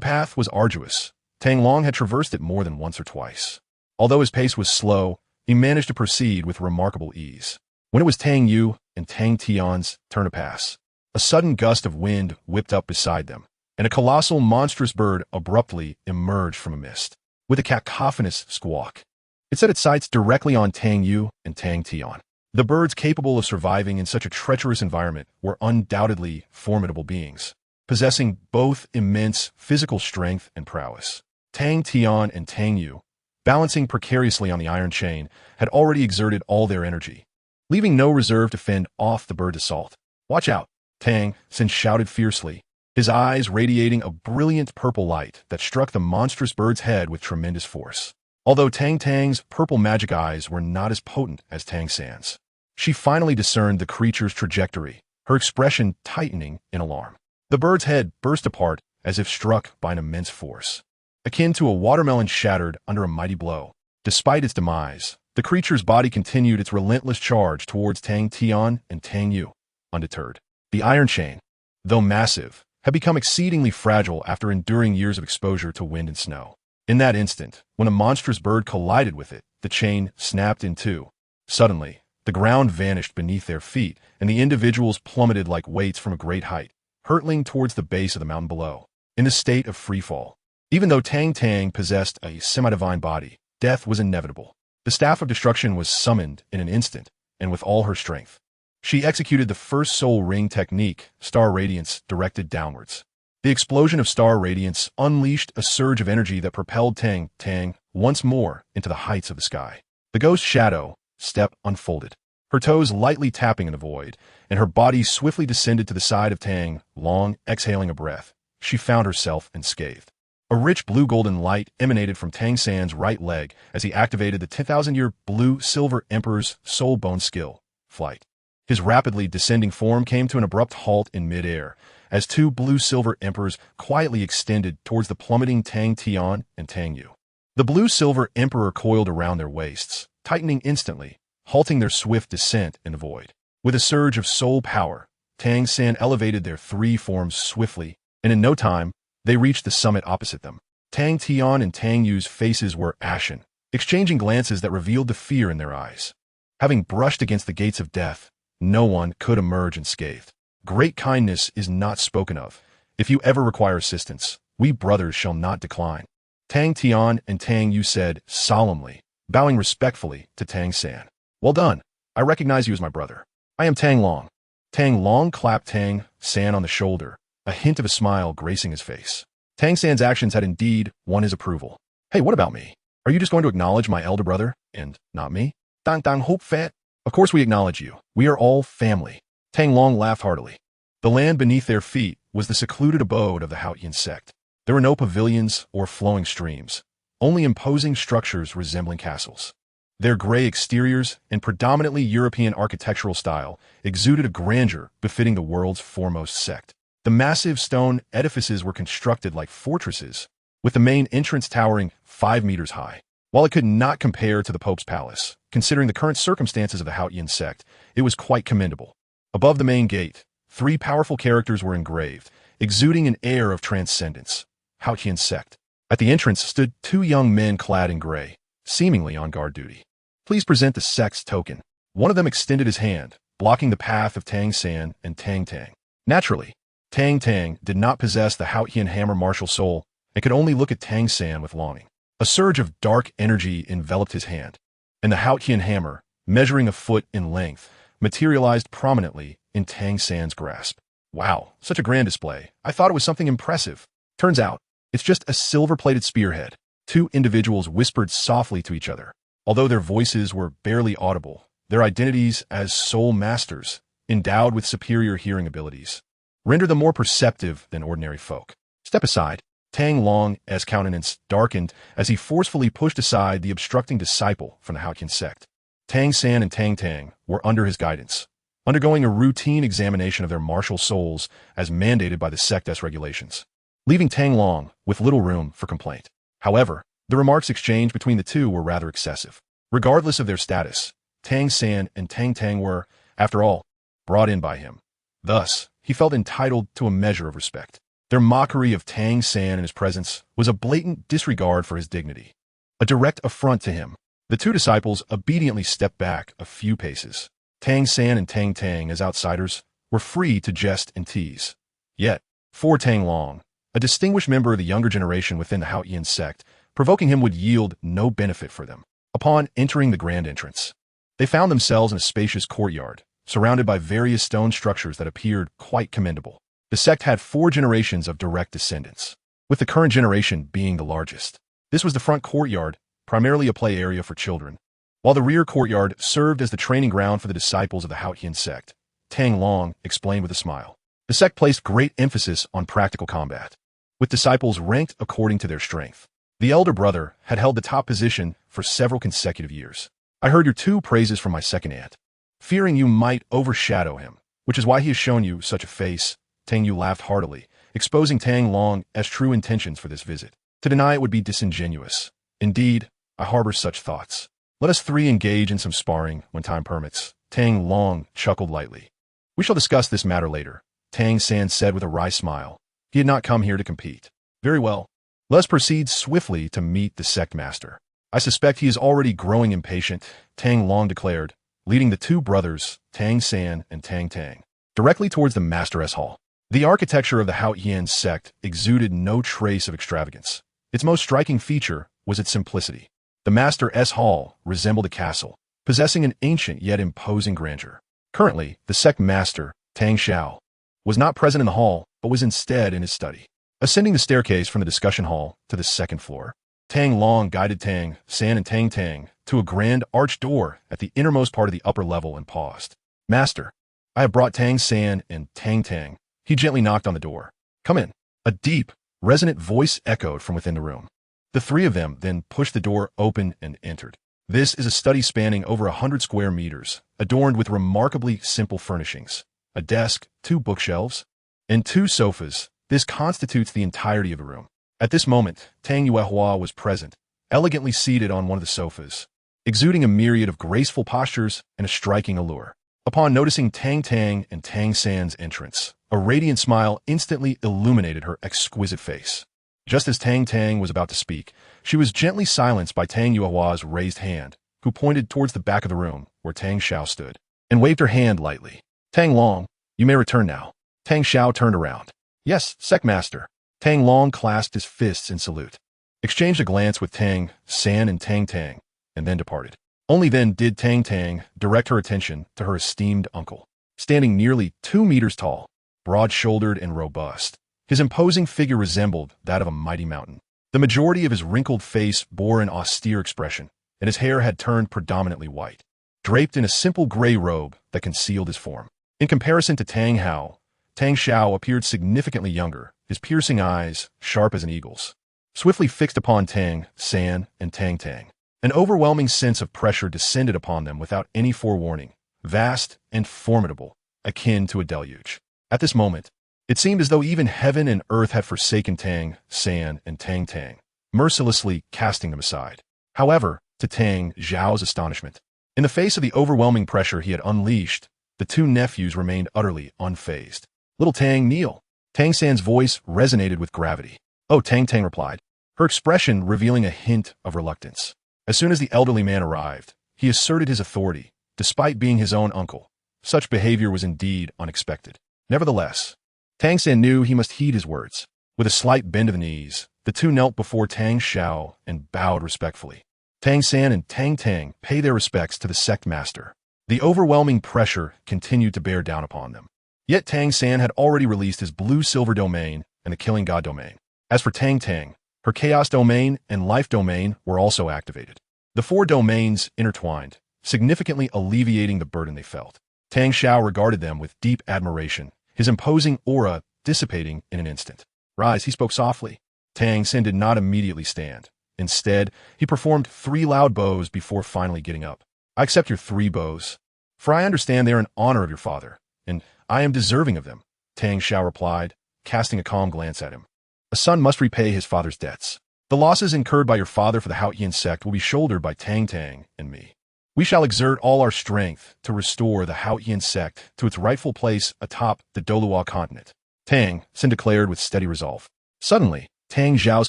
path was arduous, Tang Long had traversed it more than once or twice. Although his pace was slow, he managed to proceed with remarkable ease. When it was Tang Yu and Tang Tian's turn to pass, a sudden gust of wind whipped up beside them, and a colossal monstrous bird abruptly emerged from a mist. With a cacophonous squawk, it set its sights directly on Tang Yu and Tang Tian. The birds capable of surviving in such a treacherous environment were undoubtedly formidable beings, possessing both immense physical strength and prowess. Tang Tian and Tang Yu, balancing precariously on the iron chain, had already exerted all their energy, leaving no reserve to fend off the bird's assault. "Watch out!" Tang San shouted fiercely, his eyes radiating a brilliant purple light that struck the monstrous bird's head with tremendous force. Although Tang Tang's purple magic eyes were not as potent as Tang San's, she finally discerned the creature's trajectory, her expression tightening in alarm. The bird's head burst apart as if struck by an immense force, akin to a watermelon shattered under a mighty blow. Despite its demise, the creature's body continued its relentless charge towards Tang Tian and Tang Yu, undeterred. The iron chain, though massive, had become exceedingly fragile after enduring years of exposure to wind and snow. In that instant, when a monstrous bird collided with it, the chain snapped in two. Suddenly, the ground vanished beneath their feet, and the individuals plummeted like weights from a great height, hurtling towards the base of the mountain below, in a state of freefall. Even though Tang Tang possessed a semi-divine body, death was inevitable. The Staff of Destruction was summoned in an instant, and with all her strength. She executed the first soul ring technique, Star Radiance, directed downwards. The explosion of star radiance unleashed a surge of energy that propelled Tang Tang once more into the heights of the sky. The ghost shadow step unfolded, her toes lightly tapping in the void, and her body swiftly descended to the side of Tang Long. Exhaling a breath, she found herself unscathed. A rich blue-golden light emanated from Tang San's right leg as he activated the 10,000-year Blue-Silver Emperor's Soul Bone skill, Flight. His rapidly descending form came to an abrupt halt in mid-air, as two Blue-Silver Emperors quietly extended towards the plummeting Tang Tian and Tang Yu. The Blue-Silver Emperor coiled around their waists, tightening instantly, halting their swift descent in the void. With a surge of soul power, Tang San elevated their three forms swiftly, and in no time, they reached the summit opposite them. Tang Tian and Tang Yu's faces were ashen, exchanging glances that revealed the fear in their eyes. Having brushed against the gates of death, no one could emerge unscathed. Great kindness is not spoken of. If you ever require assistance, we brothers shall not decline. Tang Tian and Tang Yu said solemnly, bowing respectfully to Tang San. Well done. I recognize you as my brother. I am Tang Long. Tang Long clapped Tang San on the shoulder, a hint of a smile gracing his face. Tang San's actions had indeed won his approval. Hey, what about me? Are you just going to acknowledge my elder brother, and not me? Tang Tang hope fat. Of course we acknowledge you. We are all family. Tang Long laughed heartily. The land beneath their feet was the secluded abode of the Xuantian Sect. There were no pavilions or flowing streams, only imposing structures resembling castles. Their gray exteriors and predominantly European architectural style exuded a grandeur befitting the world's foremost sect. The massive stone edifices were constructed like fortresses, with the main entrance towering 5 meters high. While it could not compare to the Pope's palace, considering the current circumstances of the Xuantian Sect, it was quite commendable. Above the main gate, 3 powerful characters were engraved, exuding an air of transcendence. Xuantian Sect. At the entrance stood 2 young men clad in gray, seemingly on guard duty. Please present the sect's token. One of them extended his hand, blocking the path of Tang San and Tang Tang. Naturally, Tang Tang did not possess the Xuantian hammer martial soul and could only look at Tang San with longing. A surge of dark energy enveloped his hand, and the Xuantian hammer, measuring a foot in length, materialized prominently in Tang San's grasp. Wow, such a grand display. I thought it was something impressive. Turns out, it's just a silver-plated spearhead. 2 individuals whispered softly to each other. Although their voices were barely audible, their identities as soul masters, endowed with superior hearing abilities, rendered them more perceptive than ordinary folk. Step aside. Tang Long's countenance darkened as he forcefully pushed aside the obstructing disciple from the Xuantian Sect. Tang San and Tang Tang were under his guidance, undergoing a routine examination of their martial souls as mandated by the sect's regulations, leaving Tang Long with little room for complaint. However, the remarks exchanged between the two were rather excessive. Regardless of their status, Tang San and Tang Tang were, after all, brought in by him. Thus, he felt entitled to a measure of respect. Their mockery of Tang San in his presence was a blatant disregard for his dignity, a direct affront to him. The two disciples obediently stepped back a few paces. Tang San and Tang Tang, as outsiders, were free to jest and tease. Yet, for Tang Long, a distinguished member of the younger generation within the Xuantian Sect, provoking him would yield no benefit for them. Upon entering the grand entrance, they found themselves in a spacious courtyard, surrounded by various stone structures that appeared quite commendable. The sect had 4 generations of direct descendants, with the current generation being the largest. This was the front courtyard, primarily a play area for children, while the rear courtyard served as the training ground for the disciples of the Xuantian Sect. Tang Long explained with a smile. The sect placed great emphasis on practical combat, with disciples ranked according to their strength. The elder brother had held the top position for several consecutive years. I heard your 2 praises from my second aunt, fearing you might overshadow him, which is why he has shown you such a face. Tang Yu laughed heartily, exposing Tang Long's true intentions for this visit. To deny it would be disingenuous. Indeed, I harbor such thoughts. Let us 3 engage in some sparring when time permits. Tang Long chuckled lightly. We shall discuss this matter later, Tang San said with a wry smile. He had not come here to compete. Very well. Let us proceed swiftly to meet the sect master. I suspect he is already growing impatient, Tang Long declared, leading the 2 brothers, Tang San and Tang Tang, directly towards the Master's Hall. The architecture of the Xuantian Sect exuded no trace of extravagance. Its most striking feature was its simplicity. The Master's Hall resembled a castle, possessing an ancient yet imposing grandeur. Currently, the sect master, Tang Xiao, was not present in the hall, but was instead in his study. Ascending the staircase from the discussion hall to the 2nd floor, Tang Long guided Tang San and Tang Tang to a grand arched door at the innermost part of the upper level and paused. Master, I have brought Tang San and Tang Tang. He gently knocked on the door. Come in. A deep, resonant voice echoed from within the room. The 3 of them then pushed the door open and entered. This is a study spanning over 100 square meters, adorned with remarkably simple furnishings. A desk, 2 bookshelves, and 2 sofas. This constitutes the entirety of the room. At this moment, Tang Yuehua was present, elegantly seated on one of the sofas, exuding a myriad of graceful postures and a striking allure. Upon noticing Tang Tang and Tang San's entrance, a radiant smile instantly illuminated her exquisite face. Just as Tang Tang was about to speak, she was gently silenced by Tang Yuehua's raised hand, who pointed towards the back of the room where Tang Xiao stood, and waved her hand lightly. Tang Long, you may return now. Tang Xiao turned around. Yes, Sect Master. Tang Long clasped his fists in salute, exchanged a glance with Tang San and Tang Tang, and then departed. Only then did Tang Tang direct her attention to her esteemed uncle. Standing nearly 2 meters tall, broad-shouldered and robust, his imposing figure resembled that of a mighty mountain. The majority of his wrinkled face bore an austere expression, and his hair had turned predominantly white, draped in a simple gray robe that concealed his form. In comparison to Tang Hao, Tang Xiao appeared significantly younger, his piercing eyes, sharp as an eagle's, swiftly fixed upon Tang San and Tang Tang. An overwhelming sense of pressure descended upon them without any forewarning, vast and formidable, akin to a deluge. At this moment, it seemed as though even heaven and earth had forsaken Tang San and Tang Tang, mercilessly casting them aside. However, to Tang Xiao's astonishment, in the face of the overwhelming pressure he had unleashed, the 2 nephews remained utterly unfazed. Little Tang, kneel. Tang San's voice resonated with gravity. Oh, Tang Tang replied, her expression revealing a hint of reluctance. As soon as the elderly man arrived, he asserted his authority, despite being his own uncle. Such behavior was indeed unexpected. Nevertheless, Tang San knew he must heed his words. With a slight bend of the knees, the 2 knelt before Tang Xiao and bowed respectfully. Tang San and Tang Tang paid their respects to the sect master. The overwhelming pressure continued to bear down upon them. Yet Tang San had already released his blue-silver domain and the killing god domain. As for Tang Tang, her chaos domain and life domain were also activated. The 4 domains intertwined, significantly alleviating the burden they felt. Tang Xiao regarded them with deep admiration, his imposing aura dissipating in an instant. Rise, he spoke softly. Tang San did not immediately stand. Instead, he performed 3 loud bows before finally getting up. I accept your 3 bows. For I understand they are in honor of your father, and I am deserving of them, Tang Xiao replied, casting a calm glance at him. A son must repay his father's debts. The losses incurred by your father for the Xuantian Sect will be shouldered by Tang Tang and me. We shall exert all our strength to restore the Xuantian Sect to its rightful place atop the Douluo continent, Tang San declared with steady resolve. Suddenly, Tang Xiao's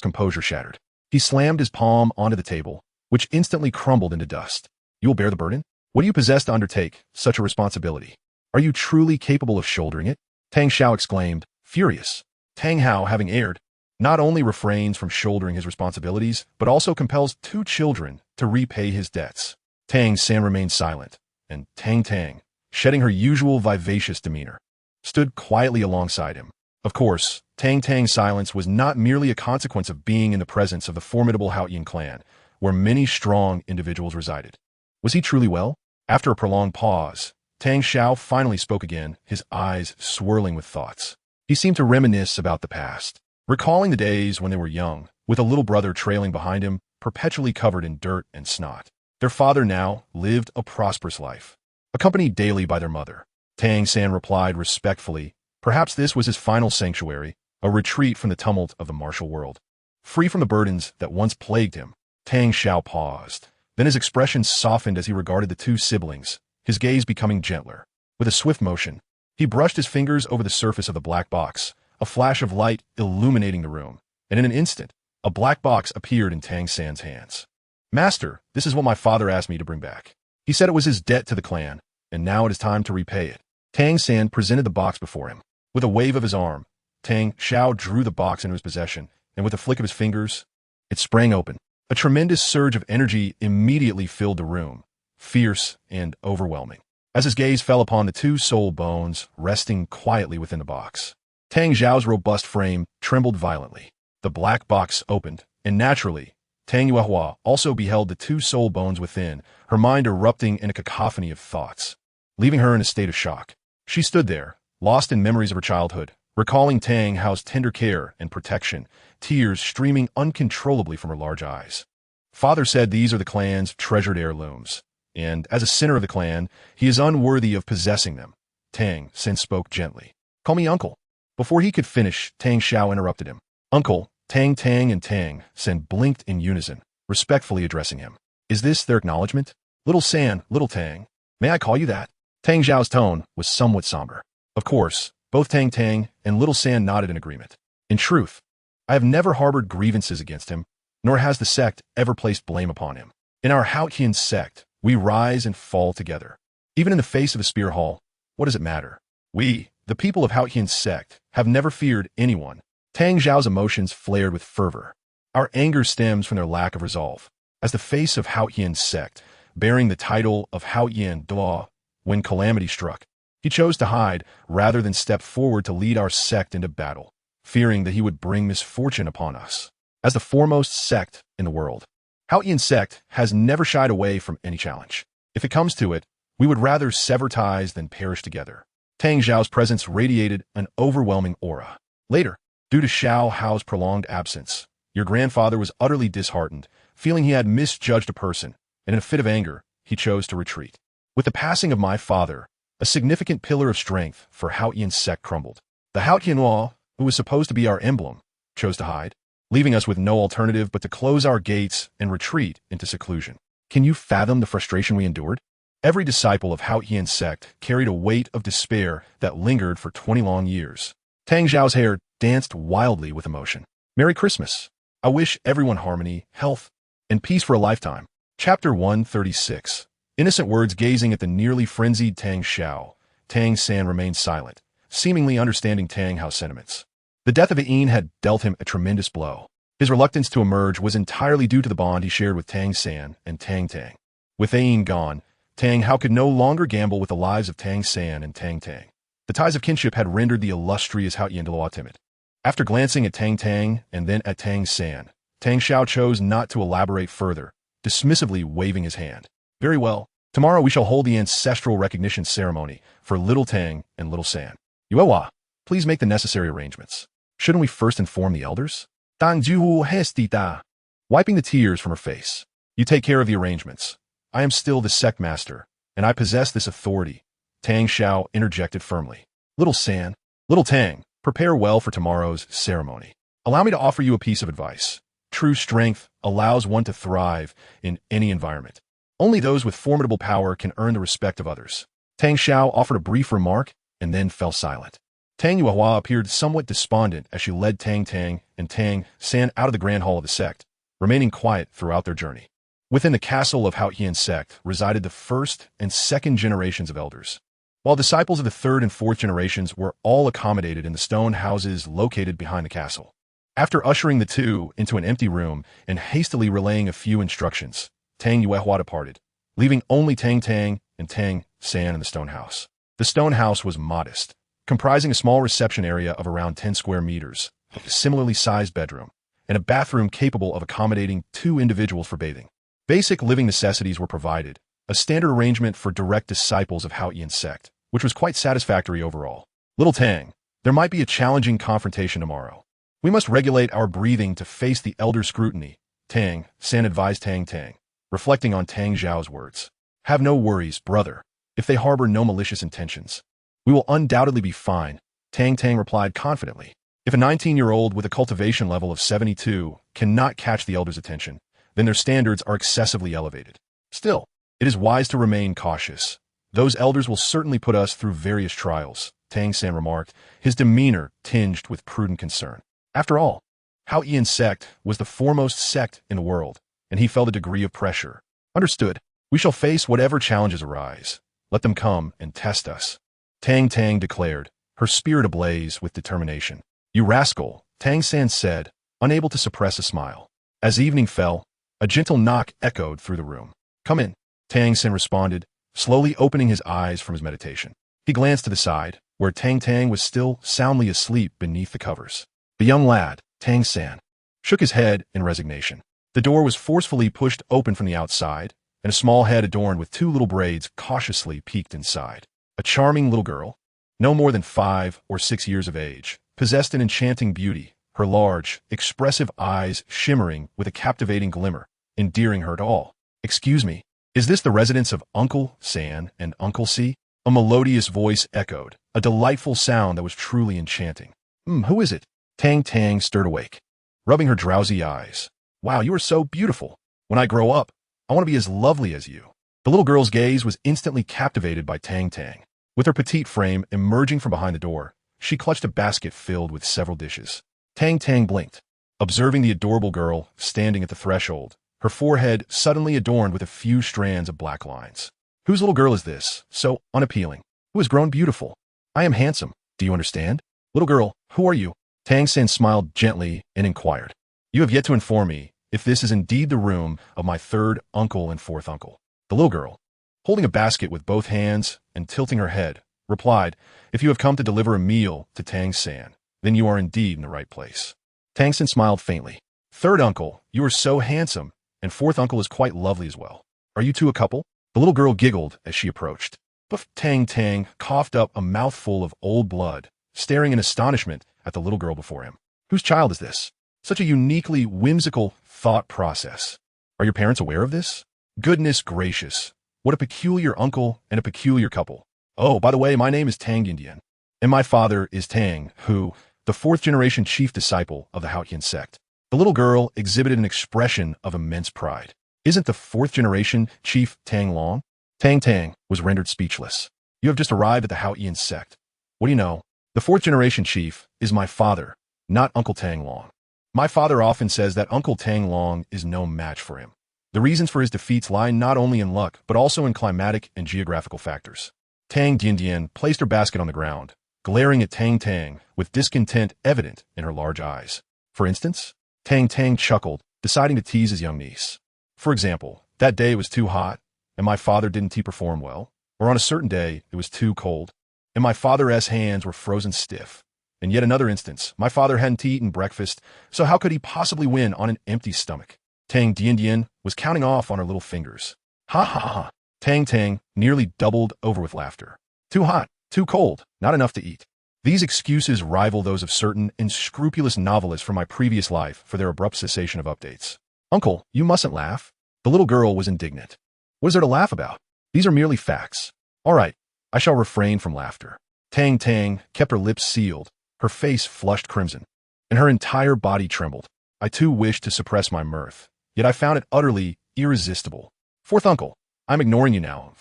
composure shattered. He slammed his palm onto the table, which instantly crumbled into dust. You will bear the burden? What do you possess to undertake such a responsibility? Are you truly capable of shouldering it? Tang Xiao exclaimed, furious. Tang Hao, having erred, not only refrains from shouldering his responsibilities, but also compels 2 children to repay his debts. Tang San remained silent, and Tang Tang, shedding her usual vivacious demeanor, stood quietly alongside him. Of course, Tang Tang's silence was not merely a consequence of being in the presence of the formidable Xuantian clan, where many strong individuals resided. Was he truly well? After a prolonged pause, Tang Xiao finally spoke again, his eyes swirling with thoughts. He seemed to reminisce about the past, recalling the days when they were young, with a little brother trailing behind him, perpetually covered in dirt and snot. Their father now lived a prosperous life, accompanied daily by their mother. Tang San replied respectfully, perhaps this was his final sanctuary, a retreat from the tumult of the martial world. Free from the burdens that once plagued him, Tang Xiao paused. Then his expression softened as he regarded the 2 siblings, his gaze becoming gentler. With a swift motion, he brushed his fingers over the surface of the black box, a flash of light illuminating the room, and in an instant, a black box appeared in Tang San's hands. Master, this is what my father asked me to bring back. He said it was his debt to the clan, and now it is time to repay it. Tang San presented the box before him. With a wave of his arm, Tang Xiao drew the box into his possession, and with a flick of his fingers, it sprang open. A tremendous surge of energy immediately filled the room, fierce and overwhelming, as his gaze fell upon the 2 soul bones resting quietly within the box. Tang Xiao's robust frame trembled violently. The black box opened, and naturally, Tang Yuehua also beheld the 2 soul bones within, her mind erupting in a cacophony of thoughts, leaving her in a state of shock. She stood there, lost in memories of her childhood, recalling Tang Hao's tender care and protection, tears streaming uncontrollably from her large eyes. Father said these are the clan's treasured heirlooms, and as a sinner of the clan, he is unworthy of possessing them. Tang San spoke gently. Call me uncle. Before he could finish, Tang Xiao interrupted him. Uncle, Tang Tang and Tang San blinked in unison, respectfully addressing him. Is this their acknowledgement? Little San, little Tang. May I call you that? Tang Xiao's tone was somewhat somber. Of course, both Tang Tang and little San nodded in agreement. In truth, I have never harbored grievances against him, nor has the sect ever placed blame upon him. In our Xuantian Sect, we rise and fall together. Even in the face of a spear hall, what does it matter? We, the people of Xuantian Sect, have never feared anyone. Tang Xiao's emotions flared with fervor. Our anger stems from their lack of resolve. As the face of Xuantian Sect, bearing the title of Xuantian Duo, when calamity struck, he chose to hide rather than step forward to lead our sect into battle, fearing that he would bring misfortune upon us. As the foremost sect in the world, Xuantian Sect has never shied away from any challenge. If it comes to it, we would rather sever ties than perish together. Tang Xiao's presence radiated an overwhelming aura. Later, due to Xiao Hao's prolonged absence, your grandfather was utterly disheartened, feeling he had misjudged a person, and in a fit of anger, he chose to retreat. With the passing of my father, a significant pillar of strength for Xuantian Sect crumbled. The Xuantian, who was supposed to be our emblem, chose to hide, leaving us with no alternative but to close our gates and retreat into seclusion. Can you fathom the frustration we endured? Every disciple of Xuantian Sect carried a weight of despair that lingered for 20 long years. Tang Xiao's hair danced wildly with emotion. Merry Christmas. I wish everyone harmony, health, and peace for a lifetime. Chapter 136. Innocent words gazing at the nearly frenzied Tang Xiao, Tang San remained silent, seemingly understanding Tang Hao's sentiments. The death of Ain had dealt him a tremendous blow. His reluctance to emerge was entirely due to the bond he shared with Tang San and Tang Tang. With Ain gone, Tang Hao could no longer gamble with the lives of Tang San and Tang Tang. The ties of kinship had rendered the illustrious Xuantian Duo timid. After glancing at Tang Tang and then at Tang San, Tang Xiao chose not to elaborate further, dismissively waving his hand. Very well. Tomorrow we shall hold the ancestral recognition ceremony for Little Tang and Little San. Yuehua, please make the necessary arrangements. Shouldn't we first inform the elders? Tang Juhu hestita. Wiping the tears from her face. You take care of the arrangements. I am still the sect master, and I possess this authority, Tang Xiao interjected firmly. Little San, little Tang, prepare well for tomorrow's ceremony. Allow me to offer you a piece of advice. True strength allows one to thrive in any environment. Only those with formidable power can earn the respect of others. Tang Xiao offered a brief remark and then fell silent. Tang Yuehua appeared somewhat despondent as she led Tang Tang and Tang San out of the grand hall of the sect, remaining quiet throughout their journey. Within the castle of Xuantian Sect resided the first and second generations of elders, while disciples of the third and fourth generations were all accommodated in the stone houses located behind the castle. After ushering the two into an empty room and hastily relaying a few instructions, Tang Yuehua departed, leaving only Tang Tang and Tang San in the stone house. The stone house was modest, comprising a small reception area of around 10 square meters, a similarly sized bedroom, and a bathroom capable of accommodating 2 individuals for bathing. Basic living necessities were provided, a standard arrangement for direct disciples of Xuantian Sect, which was quite satisfactory overall. Little Tang, there might be a challenging confrontation tomorrow. We must regulate our breathing to face the elder scrutiny, Tang San advised Tang Tang, reflecting on Tang Xiao's words. Have no worries, brother, if they harbor no malicious intentions. We will undoubtedly be fine, Tang Tang replied confidently. If a 19-year-old with a cultivation level of 72 cannot catch the elder's attention, then their standards are excessively elevated. Still, it is wise to remain cautious. Those elders will certainly put us through various trials, Tang San remarked, his demeanor tinged with prudent concern. After all, Xuantian Sect was the foremost sect in the world, and he felt a degree of pressure. Understood. We shall face whatever challenges arise. Let them come and test us, Tang Tang declared, her spirit ablaze with determination. You rascal, Tang San said, unable to suppress a smile. As evening fell, a gentle knock echoed through the room. Come in, Tang San responded, slowly opening his eyes from his meditation. He glanced to the side, where Tang Tang was still soundly asleep beneath the covers. The young lad, Tang San, shook his head in resignation. The door was forcefully pushed open from the outside, and a small head adorned with 2 little braids cautiously peeked inside. A charming little girl, no more than 5 or 6 years of age, possessed an enchanting beauty, her large, expressive eyes shimmering with a captivating glimmer, endearing her to all. Excuse me, is this the residence of Uncle San and Uncle Si? A melodious voice echoed, a delightful sound that was truly enchanting. Who is it? Tang Tang stirred awake, rubbing her drowsy eyes. Wow, you are so beautiful. When I grow up, I want to be as lovely as you. The little girl's gaze was instantly captivated by Tang Tang. With her petite frame emerging from behind the door, she clutched a basket filled with several dishes. Tang Tang blinked, observing the adorable girl standing at the threshold, her forehead suddenly adorned with a few strands of black lines. Whose little girl is this, so unappealing? Who has grown beautiful? I am handsome. Do you understand? Little girl, who are you? Tang San smiled gently and inquired. You have yet to inform me if this is indeed the room of my third uncle and fourth uncle. The little girl, holding a basket with both hands and tilting her head, replied, If you have come to deliver a meal to Tang San, then you are indeed in the right place. Tang San smiled faintly. Third uncle, you are so handsome, and fourth uncle is quite lovely as well. Are you two a couple? The little girl giggled as she approached. But Tang Tang coughed up a mouthful of old blood, staring in astonishment at the little girl before him. Whose child is this? Such a uniquely whimsical thought process. Are your parents aware of this? Goodness gracious, what a peculiar uncle and a peculiar couple. Oh, by the way, my name is Tang Indian, and my father is Tang, who, the 4th generation chief disciple of the Xuantian Sect. The little girl exhibited an expression of immense pride. Isn't the 4th generation chief Tang Long? Tang Tang was rendered speechless. You have just arrived at the Xuantian Sect. What do you know? The 4th generation chief is my father, not Uncle Tang Long. My father often says that Uncle Tang Long is no match for him. The reasons for his defeats lie not only in luck, but also in climatic and geographical factors. Tang Dian placed her basket on the ground, glaring at Tang Tang with discontent evident in her large eyes. For instance, Tang Tang chuckled, deciding to tease his young niece. For example, that day was too hot, and my father didn't perform well, or on a certain day it was too cold, and my father's hands were frozen stiff. In yet another instance, my father hadn't eaten breakfast, so how could he possibly win on an empty stomach? Tang Dian was counting off on her little fingers. Ha ha ha. Tang Tang nearly doubled over with laughter. Too hot, too cold, not enough to eat. These excuses rival those of certain unscrupulous novelists from my previous life for their abrupt cessation of updates. Uncle, you mustn't laugh. The little girl was indignant. What is there to laugh about? These are merely facts. All right, I shall refrain from laughter. Tang Tang kept her lips sealed, her face flushed crimson, and her entire body trembled. I too wished to suppress my mirth, yet I found it utterly irresistible. Fourth uncle, I'm ignoring you now.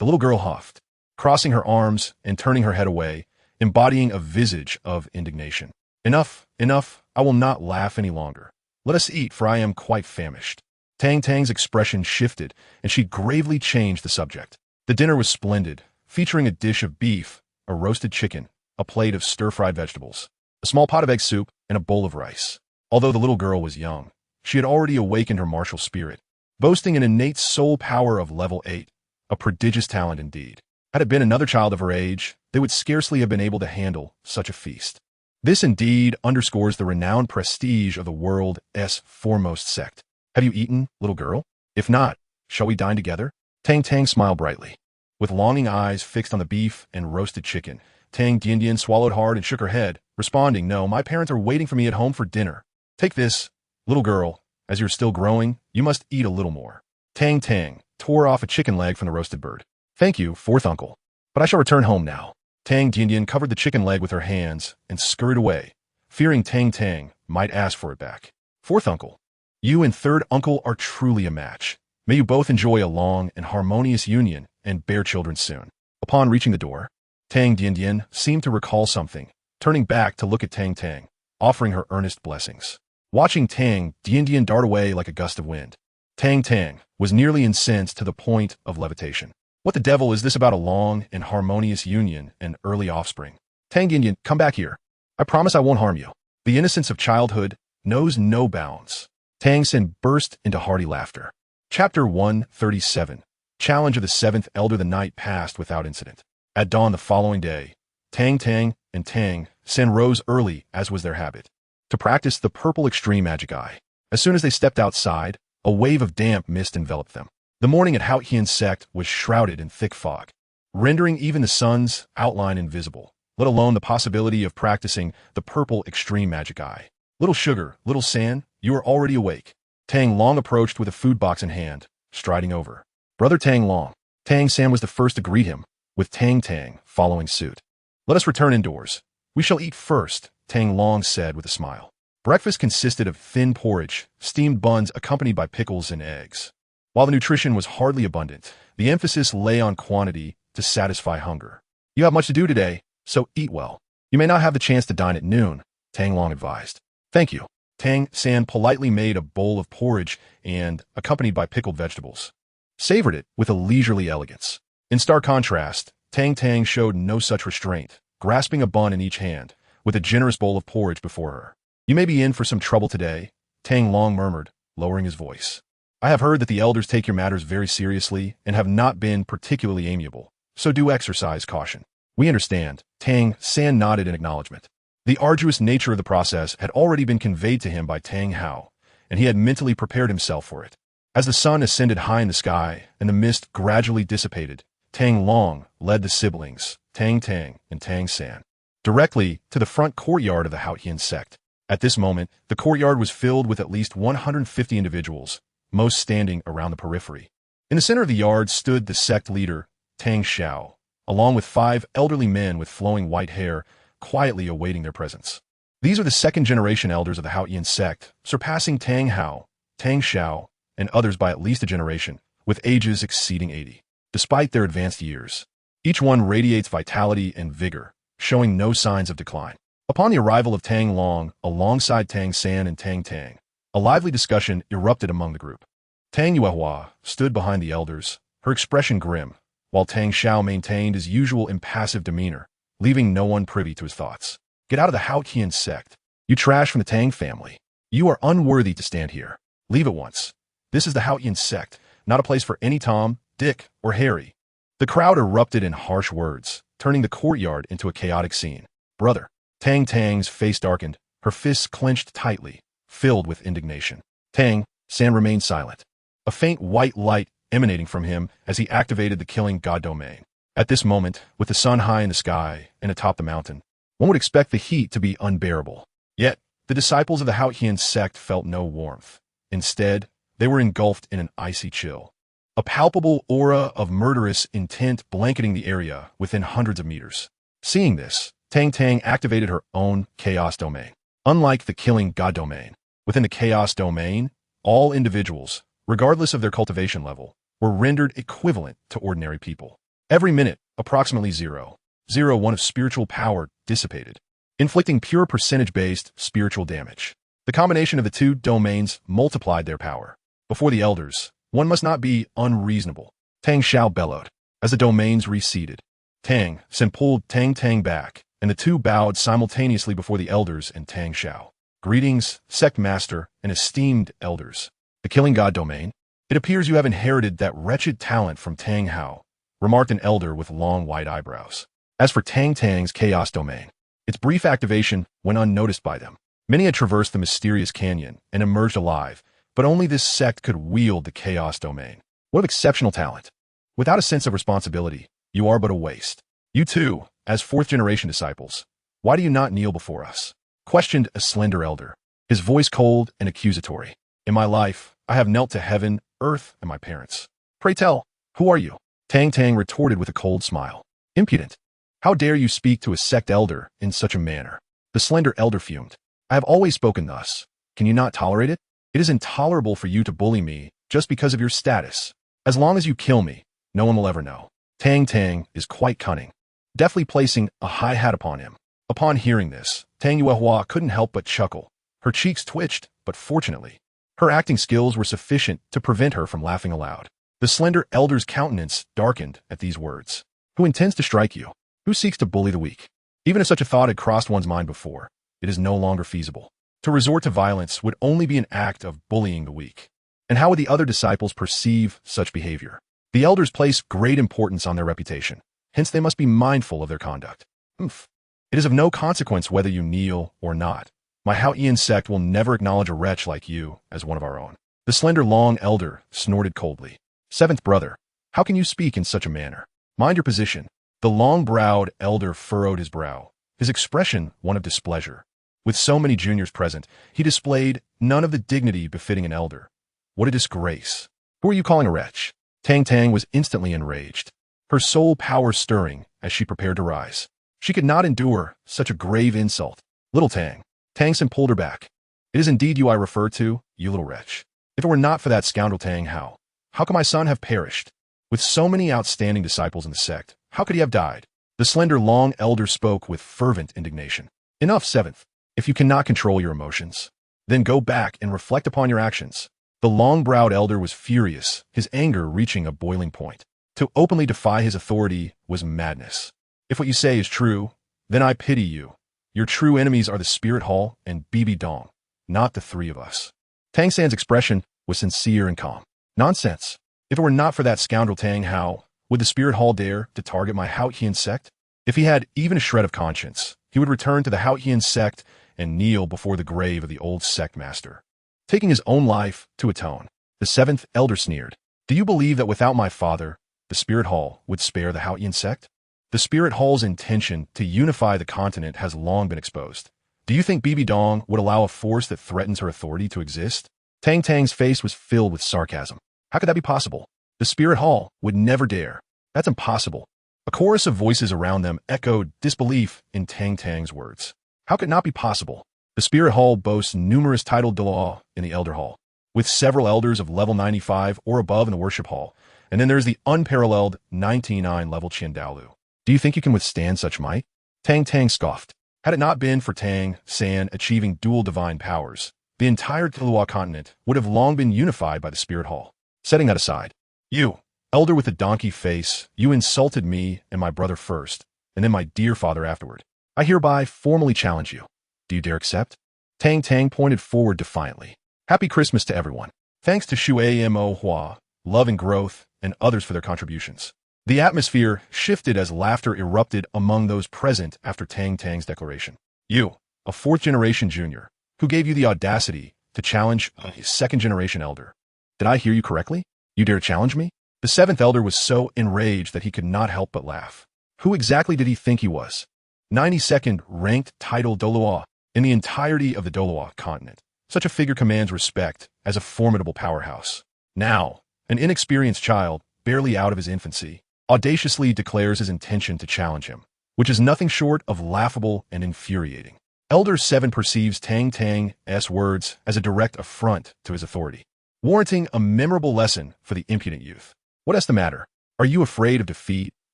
The little girl huffed, crossing her arms and turning her head away, embodying a visage of indignation. Enough, enough, I will not laugh any longer. Let us eat, for I am quite famished. Tang Tang's expression shifted, and she gravely changed the subject. The dinner was splendid, featuring a dish of beef, a roasted chicken, a plate of stir-fried vegetables, a small pot of egg soup, and a bowl of rice. Although the little girl was young, she had already awakened her martial spirit, boasting an innate soul power of level 8, a prodigious talent indeed. Had it been another child of her age, they would scarcely have been able to handle such a feast. This indeed underscores the renowned prestige of the world's foremost sect. Have you eaten, little girl? If not, shall we dine together? Tang Tang smiled brightly. With longing eyes fixed on the beef and roasted chicken, Tang Dian swallowed hard and shook her head, responding, "No, my parents are waiting for me at home for dinner. Take this, little girl. As you're still growing, you must eat a little more." Tang Tang tore off a chicken leg from the roasted bird. "Thank you, fourth uncle. But I shall return home now." Tang Dian covered the chicken leg with her hands and scurried away, fearing Tang Tang might ask for it back. "Fourth uncle, you and third uncle are truly a match. May you both enjoy a long and harmonious union and bear children soon." Upon reaching the door, Tang Dian seemed to recall something, turning back to look at Tang Tang, offering her earnest blessings. Watching Tang Dian dart away like a gust of wind, Tang Tang was nearly incensed to the point of levitation. What the devil is this about a long and harmonious union and early offspring? Tang Dian, come back here. I promise I won't harm you. The innocence of childhood knows no bounds. Tang San burst into hearty laughter. Chapter 137. Challenge of the Seventh Elder. The night passed without incident. At dawn the following day, Tang Tang and Tang San rose early, as was their habit, to practice the purple extreme magic eye. As soon as they stepped outside, a wave of damp mist enveloped them. The morning at Xuantian Sect was shrouded in thick fog, rendering even the sun's outline invisible, let alone the possibility of practicing the purple extreme magic eye. "Little Sugar, little San, you are already awake." Tang Long approached with a food box in hand, striding over. "Brother Tang Long." Tang San was the first to greet him, with Tang Tang following suit. "Let us return indoors. We shall eat first," Tang Long said with a smile. Breakfast consisted of thin porridge, steamed buns accompanied by pickles and eggs. While the nutrition was hardly abundant, the emphasis lay on quantity to satisfy hunger. "You have much to do today, so eat well. You may not have the chance to dine at noon," Tang Long advised. "Thank you." Tang San politely made a bowl of porridge and, accompanied by pickled vegetables, savored it with a leisurely elegance. In stark contrast, Tang Tang showed no such restraint, grasping a bun in each hand, with a generous bowl of porridge before her. "You may be in for some trouble today," Tang Long murmured, lowering his voice. "I have heard that the elders take your matters very seriously and have not been particularly amiable, so do exercise caution." "We understand." Tang San nodded in acknowledgement. The arduous nature of the process had already been conveyed to him by Tang Hao, and he had mentally prepared himself for it. As the sun ascended high in the sky and the mist gradually dissipated, Tang Long led the siblings, Tang Tang and Tang San, directly to the front courtyard of the Xuantian Sect. At this moment, the courtyard was filled with at least 150 individuals, most standing around the periphery. In the center of the yard stood the sect leader, Tang Xiao, along with 5 elderly men with flowing white hair, quietly awaiting their presence. These are the second-generation elders of the Xuantian Sect, surpassing Tang Hao, Tang Xiao, and others by at least a generation, with ages exceeding 80. Despite their advanced years, each one radiates vitality and vigor, showing no signs of decline. Upon the arrival of Tang Long, alongside Tang San and Tang Tang, a lively discussion erupted among the group. Tang Yuehua stood behind the elders, her expression grim, while Tang Xiao maintained his usual impassive demeanor, leaving no one privy to his thoughts. "Get out of the Xuantian Sect. You trash from the Tang family. You are unworthy to stand here. Leave at once. This is the Xuantian Sect, not a place for any Tom, Dick, or Harry." The crowd erupted in harsh words, turning the courtyard into a chaotic scene. "Brother." Tang Tang's face darkened, her fists clenched tightly, filled with indignation. Tang San remained silent, a faint white light emanating from him as he activated the killing god domain. At this moment, with the sun high in the sky and atop the mountain, one would expect the heat to be unbearable. Yet, the disciples of the Xuantian Sect felt no warmth. Instead, they were engulfed in an icy chill. a palpable aura of murderous intent blanketing the area within hundreds of meters. Seeing this, Tang Tang activated her own chaos domain. Unlike the killing god domain, within the chaos domain, all individuals, regardless of their cultivation level, were rendered equivalent to ordinary people. Every minute, approximately 0.01 of spiritual power dissipated, inflicting pure percentage-based spiritual damage. The combination of the two domains multiplied their power. Before the elders, one must not be unreasonable. Tang Xiao bellowed. As the domains receded, Tang San pulled Tang Tang back, and the two bowed simultaneously before the elders and Tang Xiao. Greetings, sect master and esteemed elders. The killing god domain? It appears you have inherited that wretched talent from Tang Hao, remarked an elder with long white eyebrows. As for Tang Tang's chaos domain, its brief activation went unnoticed by them. Many had traversed the mysterious canyon and emerged alive, but only this sect could wield the chaos domain. What of exceptional talent! Without a sense of responsibility, you are but a waste. You too, as fourth-generation disciples, why do you not kneel before us? Questioned a slender elder, his voice cold and accusatory. In my life, I have knelt to heaven, earth, and my parents. Pray tell, who are you? Tang Tang retorted with a cold smile. Impudent! How dare you speak to a sect elder in such a manner? The slender elder fumed. I have always spoken thus. Can you not tolerate it? It is intolerable for you to bully me just because of your status. As long as you kill me, no one will ever know. Tang Tang is quite cunning, deftly placing a high hat upon him. Upon hearing this, Tang Yuehua couldn't help but chuckle. Her cheeks twitched, but fortunately, her acting skills were sufficient to prevent her from laughing aloud. The slender elder's countenance darkened at these words. Who intends to strike you? Who seeks to bully the weak? Even if such a thought had crossed one's mind before, it is no longer feasible. To resort to violence would only be an act of bullying the weak. And how would the other disciples perceive such behavior? The elders place great importance on their reputation, hence they must be mindful of their conduct. It is of no consequence whether you kneel or not. My Xuantian Sect will never acknowledge a wretch like you as one of our own. The slender long elder snorted coldly. Seventh brother, how can you speak in such a manner? Mind your position. The long-browed elder furrowed his brow, his expression one of displeasure. With so many juniors present, he displayed none of the dignity befitting an elder. What a disgrace! Who are you calling a wretch? Tang Tang was instantly enraged, her soul power stirring as she prepared to rise. She could not endure such a grave insult. Little Tang. Tang San pulled her back. It is indeed you I refer to, you little wretch. If it were not for that scoundrel Tang Hao, how could my son have perished? With so many outstanding disciples in the sect, how could he have died? The slender long elder spoke with fervent indignation. Enough, seventh. If you cannot control your emotions, then go back and reflect upon your actions. The long-browed elder was furious, his anger reaching a boiling point. To openly defy his authority was madness. If what you say is true, then I pity you. Your true enemies are the Spirit Hall and Bibi Dong, not the three of us. Tang San's expression was sincere and calm. Nonsense. If it were not for that scoundrel Tang Hao, would the Spirit Hall dare to target my Xuantian Sect? If he had even a shred of conscience, he would return to the Xuantian Sect and kneel before the grave of the old sect master, taking his own life to atone. The seventh elder sneered. Do you believe that without my father, the Spirit Hall would spare the Xuantian Sect? The Spirit Hall's intention to unify the continent has long been exposed. Do you think Bibi Dong would allow a force that threatens her authority to exist? Tang Tang's face was filled with sarcasm. How could that be possible? The Spirit Hall would never dare. That's impossible. A chorus of voices around them echoed disbelief in Tang Tang's words. How could it not be possible? The Spirit Hall boasts numerous titled Douluo in the Elder Hall, with several elders of level 95 or above in the Worship Hall, and then there's the unparalleled 99 level Douluo. Do you think you can withstand such might? Tang Tang scoffed. Had it not been for Tang San achieving dual divine powers, the entire Douluo continent would have long been unified by the Spirit Hall. Setting that aside, you, elder with the donkey face, you insulted me and my brother first, and then my dear father afterward. I hereby formally challenge you. Do you dare accept? Tang Tang pointed forward defiantly. Happy Christmas to everyone. Thanks to Xuantian Hua, Love and Growth, and others for their contributions. The atmosphere shifted as laughter erupted among those present after Tang Tang's declaration. You, a fourth-generation junior, who gave you the audacity to challenge a second-generation elder. Did I hear you correctly? You dare challenge me? The seventh elder was so enraged that he could not help but laugh. Who exactly did he think he was? 92nd ranked title Douluo in the entirety of the Douluo continent. Such a figure commands respect as a formidable powerhouse. Now, An inexperienced child, barely out of his infancy, audaciously declares his intention to challenge him, which is nothing short of laughable and infuriating. Elder 7 perceives Tang Tang's words as a direct affront to his authority, warranting a memorable lesson for the impudent youth. What is the matter? Are you afraid of defeat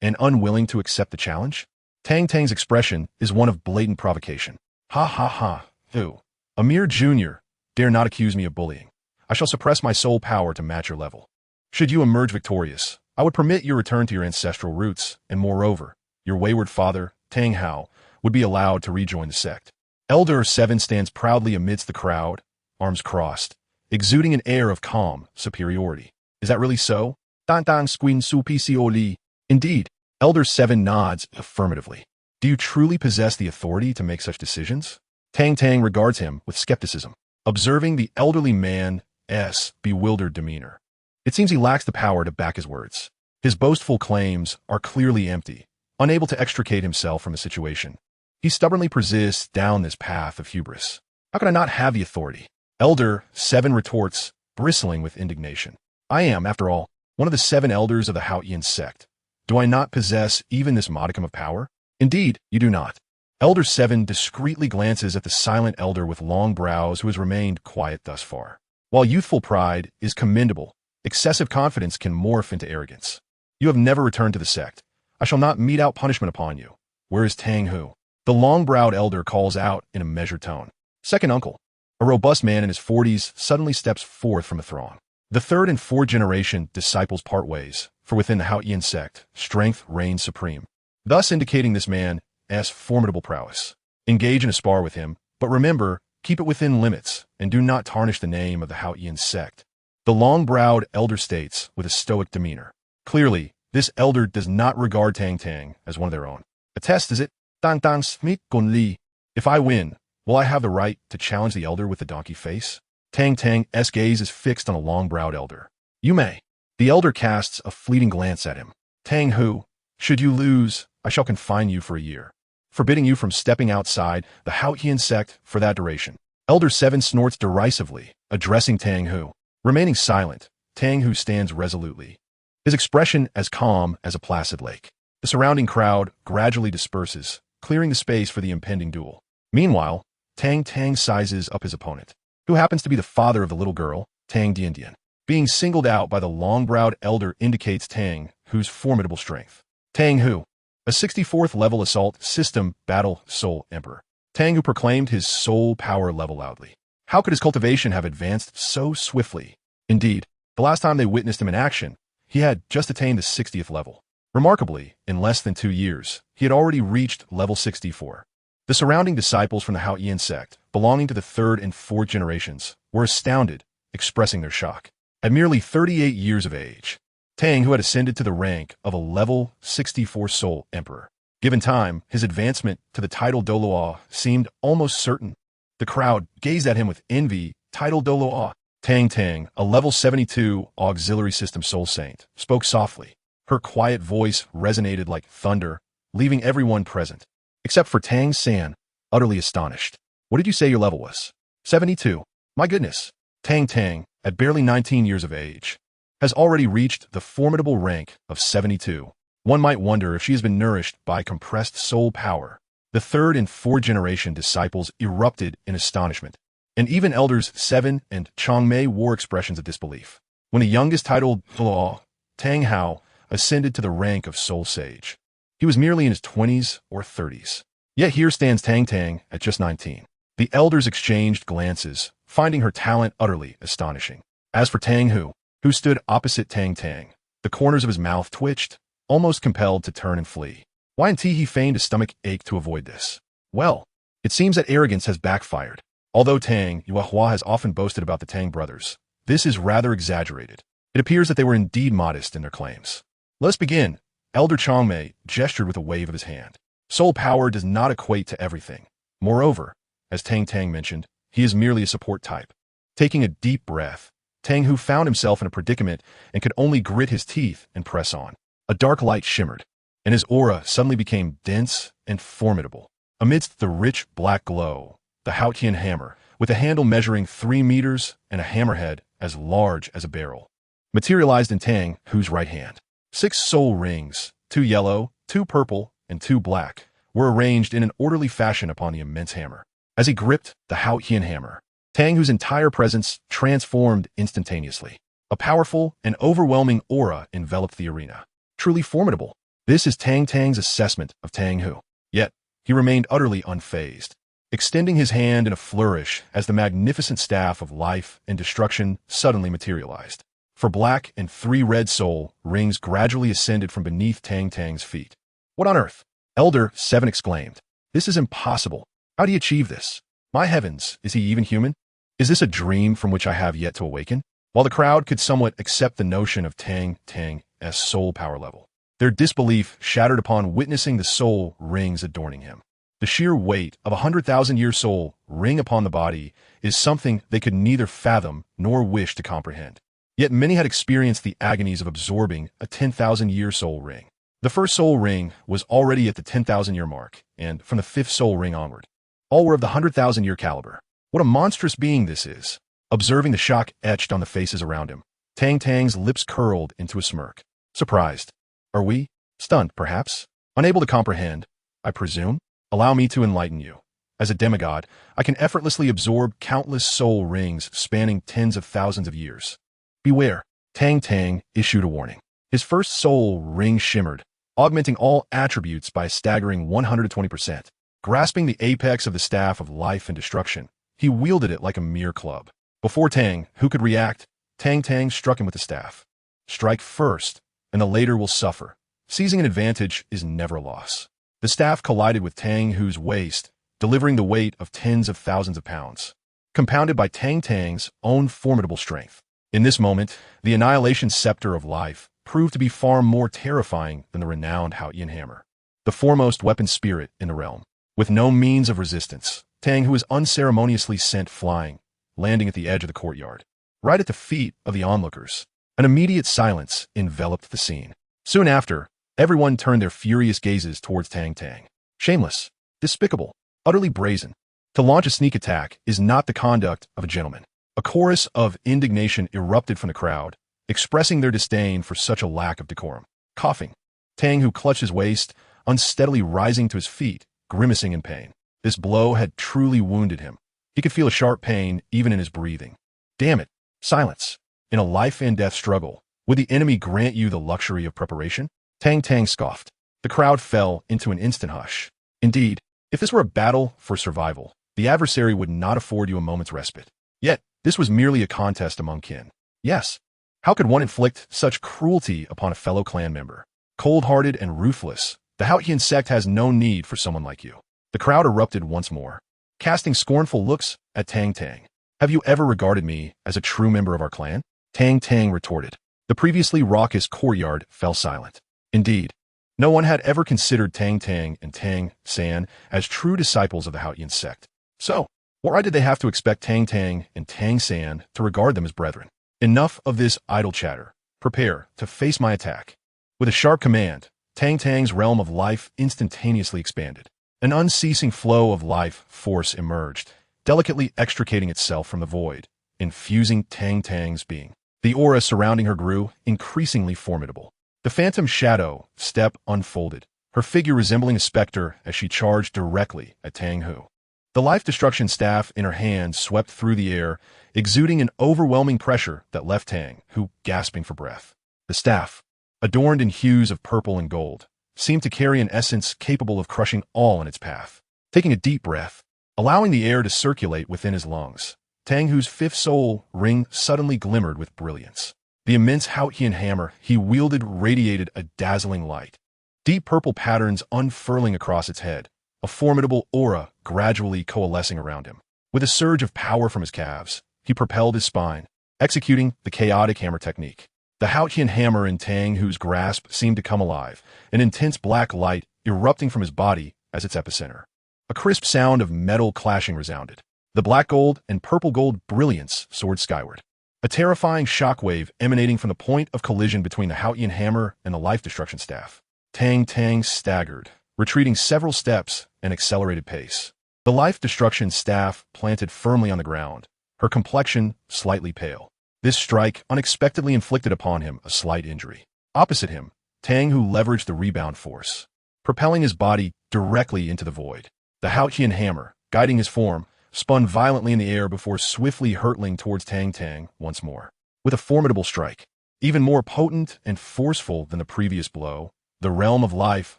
and unwilling to accept the challenge? Tang Tang's expression is one of blatant provocation. Ha ha ha, who? A mere junior, dare not accuse me of bullying. I shall suppress my soul power to match your level. Should you emerge victorious, I would permit your return to your ancestral roots, and moreover, your wayward father, Tang Hao, would be allowed to rejoin the sect. Elder 7 stands proudly amidst the crowd, arms crossed, exuding an air of calm superiority. Is that really so? Tang Tang squin su pcioli. Indeed, Elder 7 nods affirmatively. Do you truly possess the authority to make such decisions? Tang Tang regards him with skepticism, observing the elderly man's bewildered demeanor. It seems he lacks the power to back his words. His boastful claims are clearly empty, unable to extricate himself from the situation. He stubbornly persists down this path of hubris. How can I not have the authority? Elder 7 retorts, bristling with indignation. I am, after all, one of the 7 elders of the Xuantian Sect. Do I not possess even this modicum of power? Indeed, you do not. Elder 7 discreetly glances at the silent elder with long brows who has remained quiet thus far. While youthful pride is commendable, excessive confidence can morph into arrogance. You have never returned to the sect. I shall not mete out punishment upon you. Where is Tang Hu? The long-browed elder calls out in a measured tone. Second uncle, a robust man in his 40s, suddenly steps forth from the throng. The third and fourth generation disciples part ways, for within the Xuantian sect, strength reigns supreme, thus indicating this man's formidable prowess. Engage in a spar with him, but remember, keep it within limits, and do not tarnish the name of the Xuantian sect. The long-browed elder states with a stoic demeanor. Clearly, this elder does not regard Tang Tang as one of their own. A test, is it? Tang Tang smit gon li. If I win, will I have the right to challenge the elder with the donkey face? Tang Tang's gaze is fixed on a long-browed elder. You may. The elder casts a fleeting glance at him. Tang Hu, should you lose, I shall confine you for a year, forbidding you from stepping outside the Xuantian sect for that duration. Elder 7 snorts derisively, addressing Tang Hu. Remaining silent, Tang Hu stands resolutely, his expression as calm as a placid lake. The surrounding crowd gradually disperses, clearing the space for the impending duel. Meanwhile, Tang Tang sizes up his opponent, who happens to be the father of the little girl, Tang Dian. Being singled out by the long-browed elder indicates Tang Hu's formidable strength. Tang Hu, a 64th level assault system battle soul emperor. Tang Hu proclaimed his soul power level loudly. How could his cultivation have advanced so swiftly? Indeed, the last time they witnessed him in action, he had just attained the 60th level. Remarkably, in less than 2 years, he had already reached level 64. The surrounding disciples from the Xuantian sect, belonging to the 3rd and 4th generations, were astounded, expressing their shock. At merely 38 years of age, Tang Hu had ascended to the rank of a level 64 soul emperor. Given time, his advancement to the title Douluo seemed almost certain. The crowd gazed at him with envy. Title Douluo. Tang Tang, a level 72 auxiliary system soul saint, spoke softly. Her quiet voice resonated like thunder, leaving everyone present, except for Tang San, utterly astonished. What did you say your level was? 72. My goodness. Tang Tang, at barely 19 years of age, has already reached the formidable rank of 72. One might wonder if she has been nourished by compressed soul power. The 3rd and 4th generation disciples erupted in astonishment, and even elders 7 and Changmei wore expressions of disbelief. When the youngest titled Douluo, Tang Hao, ascended to the rank of soul sage, he was merely in his 20s or 30s. Yet here stands Tang Tang at just 19. The elders exchanged glances, finding her talent utterly astonishing. As for Tang Hu, who stood opposite Tang Tang, the corners of his mouth twitched, almost compelled to turn and flee. Why indeed he feigned a stomach ache to avoid this? Well, it seems that arrogance has backfired. Although Tang Yuehua has often boasted about the Tang brothers, this is rather exaggerated. It appears that they were indeed modest in their claims. Let's begin. Elder Changmei gestured with a wave of his hand. Soul power does not equate to everything. Moreover, as Tang Tang mentioned, he is merely a support type. Taking a deep breath, Tang Hu found himself in a predicament and could only grit his teeth and press on. A dark light shimmered, and his aura suddenly became dense and formidable. Amidst the rich black glow, the Xuantian hammer, with a handle measuring 3 meters and a hammerhead as large as a barrel, materialized in Tang Hu's right hand. 6 soul rings, 2 yellow, 2 purple, and 2 black, were arranged in an orderly fashion upon the immense hammer. As he gripped the Xuantian hammer, Tang Hu's entire presence transformed instantaneously. A powerful and overwhelming aura enveloped the arena. Truly formidable. This is Tang Tang's assessment of Tang Hu. Yet, he remained utterly unfazed, extending his hand in a flourish as the magnificent staff of life and destruction suddenly materialized. 4 black and 3 red soul rings gradually ascended from beneath Tang Tang's feet. What on earth? Elder 7 exclaimed. This is impossible. How do you achieve this? My heavens, is he even human? Is this a dream from which I have yet to awaken? While the crowd could somewhat accept the notion of Tang Tang's soul power level, their disbelief shattered upon witnessing the soul rings adorning him. The sheer weight of 100,000-year soul ring upon the body is something they could neither fathom nor wish to comprehend. Yet many had experienced the agonies of absorbing a 10,000-year soul ring. The first soul ring was already at the 10,000-year mark, and from the 5th soul ring onward, all were of the 100,000-year caliber. What a monstrous being this is! Observing the shock etched on the faces around him, Tang Tang's lips curled into a smirk. Surprised. Are we? Stunned, perhaps? Unable to comprehend, I presume? Allow me to enlighten you. As a demigod, I can effortlessly absorb countless soul rings spanning tens of thousands of years. Beware. Tang Tang issued a warning. His first soul ring shimmered, augmenting all attributes by a staggering 120%. Grasping the apex of the staff of life and destruction, he wielded it like a mere club. Before Tang Hu could react, Tang Tang struck him with the staff. Strike first, and the later will suffer. Seizing an advantage is never a loss. The staff collided with Tang Hu's waist, delivering the weight of tens of thousands of pounds, compounded by Tang Tang's own formidable strength. In this moment, the annihilation scepter of life proved to be far more terrifying than the renowned Xuantian hammer, the foremost weapon spirit in the realm. With no means of resistance, Tang Hu was unceremoniously sent flying, landing at the edge of the courtyard, right at the feet of the onlookers. An immediate silence enveloped the scene. Soon after, everyone turned their furious gazes towards Tang Tang. Shameless, despicable, utterly brazen. To launch a sneak attack is not the conduct of a gentleman. A chorus of indignation erupted from the crowd, expressing their disdain for such a lack of decorum. Coughing, Tang Hu clutched his waist, unsteadily rising to his feet, grimacing in pain. This blow had truly wounded him. He could feel a sharp pain even in his breathing. Damn it, silence. In a life-and-death struggle, would the enemy grant you the luxury of preparation? Tang Tang scoffed. The crowd fell into an instant hush. Indeed, if this were a battle for survival, the adversary would not afford you a moment's respite. Yet, this was merely a contest among kin. Yes. How could one inflict such cruelty upon a fellow clan member? Cold-hearted and ruthless, the Xuantian Sect has no need for someone like you. The crowd erupted once more, casting scornful looks at Tang Tang. Have you ever regarded me as a true member of our clan? Tang Tang retorted. The previously raucous courtyard fell silent. Indeed, no one had ever considered Tang Tang and Tang San as true disciples of the Xuantian Sect. So, why did they have to expect Tang Tang and Tang San to regard them as brethren? Enough of this idle chatter. Prepare to face my attack. With a sharp command, Tang Tang's realm of life instantaneously expanded. An unceasing flow of life force emerged, delicately extricating itself from the void, infusing Tang Tang's being. The aura surrounding her grew increasingly formidable. The phantom shadow step unfolded, her figure resembling a specter as she charged directly at Tang Hu. The life destruction staff in her hand swept through the air, exuding an overwhelming pressure that left Tang Hu gasping for breath. The staff, adorned in hues of purple and gold, seemed to carry an essence capable of crushing all in its path. Taking a deep breath, allowing the air to circulate within his lungs, Tang Hu's 5th soul ring suddenly glimmered with brilliance. The immense Xuantian hammer he wielded radiated a dazzling light, deep purple patterns unfurling across its head, a formidable aura gradually coalescing around him. With a surge of power from his calves, he propelled his spine, executing the chaotic hammer technique. The Xuantian hammer in Tang Hu's grasp seemed to come alive, an intense black light erupting from his body as its epicenter. A crisp sound of metal clashing resounded. The black gold and purple gold brilliance soared skyward. A terrifying shockwave emanating from the point of collision between the Xuantian hammer and the life destruction staff. Tang Tang staggered, retreating several steps and accelerated pace. The life destruction staff planted firmly on the ground, her complexion slightly pale. This strike unexpectedly inflicted upon him a slight injury. Opposite him, Tang, who leveraged the rebound force, propelling his body directly into the void. The Xuantian hammer, guiding his form, spun violently in the air before swiftly hurtling towards Tang Tang once more. With a formidable strike, even more potent and forceful than the previous blow, the realm of life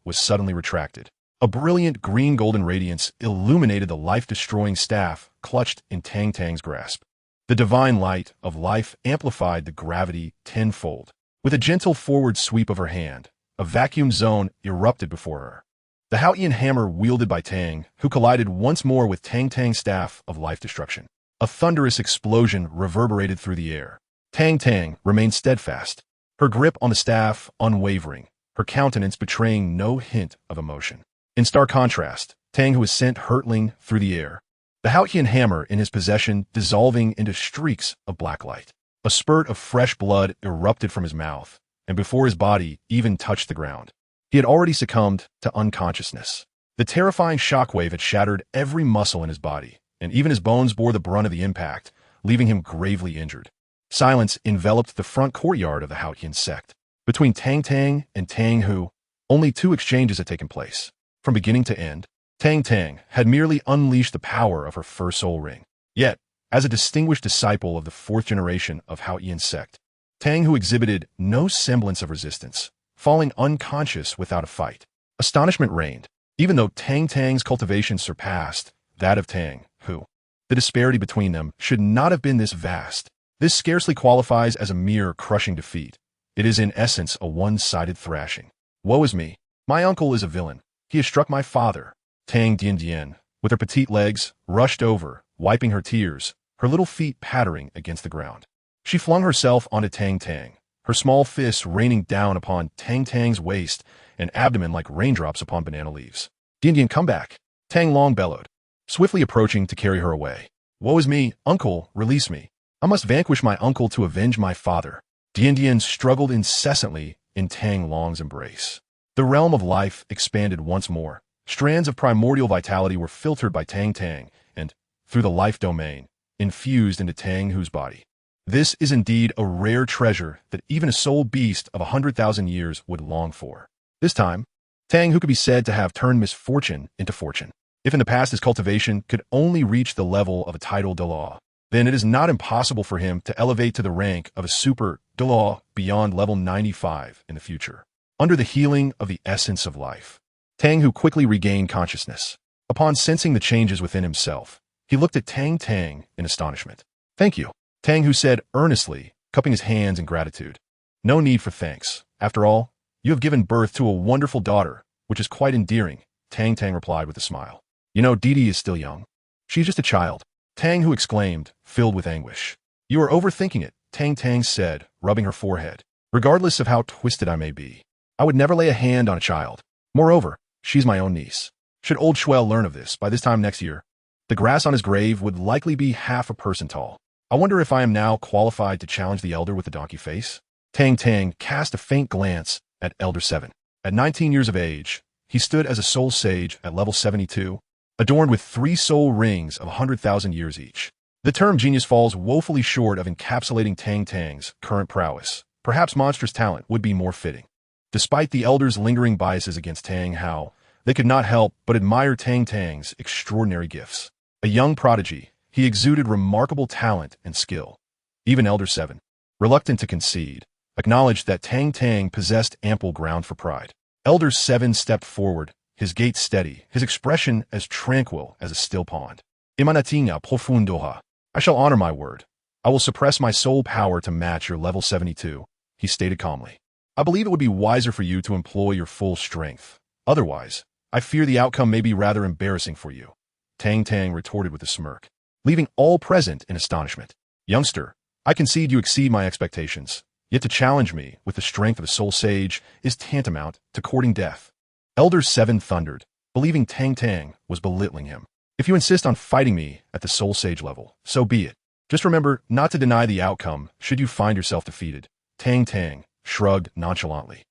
was suddenly retracted. A brilliant green-golden radiance illuminated the life-destroying staff clutched in Tang Tang's grasp. The divine light of life amplified the gravity tenfold. With a gentle forward sweep of her hand, a vacuum zone erupted before her. The Xuantian hammer wielded by Tang, who collided once more with Tang Tang's staff of life destruction. A thunderous explosion reverberated through the air. Tang Tang remained steadfast, her grip on the staff unwavering, her countenance betraying no hint of emotion. In stark contrast, Tang, who was sent hurtling through the air, the Xuantian hammer in his possession dissolving into streaks of black light. A spurt of fresh blood erupted from his mouth, and before his body even touched the ground, he had already succumbed to unconsciousness. The terrifying shockwave had shattered every muscle in his body, and even his bones bore the brunt of the impact, leaving him gravely injured. Silence enveloped the front courtyard of the Xuantian Sect. Between Tang Tang and Tang Hu, only 2 exchanges had taken place. From beginning to end, Tang Tang had merely unleashed the power of her first soul ring. Yet, as a distinguished disciple of the 4th generation of Xuantian Sect, Tang Hu exhibited no semblance of resistance, falling unconscious without a fight. Astonishment reigned, even though Tang Tang's cultivation surpassed that of Tang Hu. The disparity between them should not have been this vast. This scarcely qualifies as a mere crushing defeat. It is in essence a one-sided thrashing. Woe is me. My uncle is a villain. He has struck my father. Tang Dian, with her petite legs, rushed over, wiping her tears, her little feet pattering against the ground. She flung herself onto Tang Tang, her small fists raining down upon Tang Tang's waist and abdomen like raindrops upon banana leaves. Dian, come back. Tang Long bellowed, swiftly approaching to carry her away. Woe is me, uncle, release me. I must vanquish my uncle to avenge my father. Dian struggled incessantly in Tang Long's embrace. The realm of life expanded once more. Strands of primordial vitality were filtered by Tang Tang and, through the life domain, infused into Tang Hu's body. This is indeed a rare treasure that even a soul beast of 100,000 years would long for. This time, Tang Hu could be said to have turned misfortune into fortune. If in the past his cultivation could only reach the level of a title Douluo, then it is not impossible for him to elevate to the rank of a super Douluo beyond level 95 in the future. Under the healing of the essence of life, Tang Hu quickly regained consciousness. Upon sensing the changes within himself, he looked at Tang Tang in astonishment. Thank you, Tang Hu said earnestly, cupping his hands in gratitude. No need for thanks. After all, you have given birth to a wonderful daughter, which is quite endearing, Tang Tang replied with a smile. You know, Didi is still young. She's just a child, Tang Hu exclaimed, filled with anguish. You are overthinking it, Tang Tang said, rubbing her forehead. Regardless of how twisted I may be, I would never lay a hand on a child. Moreover, she's my own niece. Should old Shuel learn of this, by this time next year, the grass on his grave would likely be half a person tall. I wonder if I am now qualified to challenge the elder with the donkey face? Tang Tang cast a faint glance at Elder 7. At 19 years of age, he stood as a soul sage at level 72, adorned with 3 soul rings of 100,000 years each. The term genius falls woefully short of encapsulating Tang Tang's current prowess. Perhaps monstrous talent would be more fitting. Despite the elder's lingering biases against Tang Hao, they could not help but admire Tang Tang's extraordinary gifts. A young prodigy, he exuded remarkable talent and skill. Even Elder 7, reluctant to concede, acknowledged that Tang Tang possessed ample ground for pride. Elder 7 stepped forward, his gait steady, his expression as tranquil as a still pond. Imanatinga profundoha. I shall honor my word. I will suppress my soul power to match your level 72, he stated calmly. I believe it would be wiser for you to employ your full strength. Otherwise, I fear the outcome may be rather embarrassing for you, Tang Tang retorted with a smirk, leaving all present in astonishment. Youngster, I concede you exceed my expectations, yet to challenge me with the strength of a soul sage is tantamount to courting death. Elder 7 thundered, believing Tang Tang was belittling him. If you insist on fighting me at the soul sage level, so be it. Just remember not to deny the outcome should you find yourself defeated. Tang Tang shrugged nonchalantly.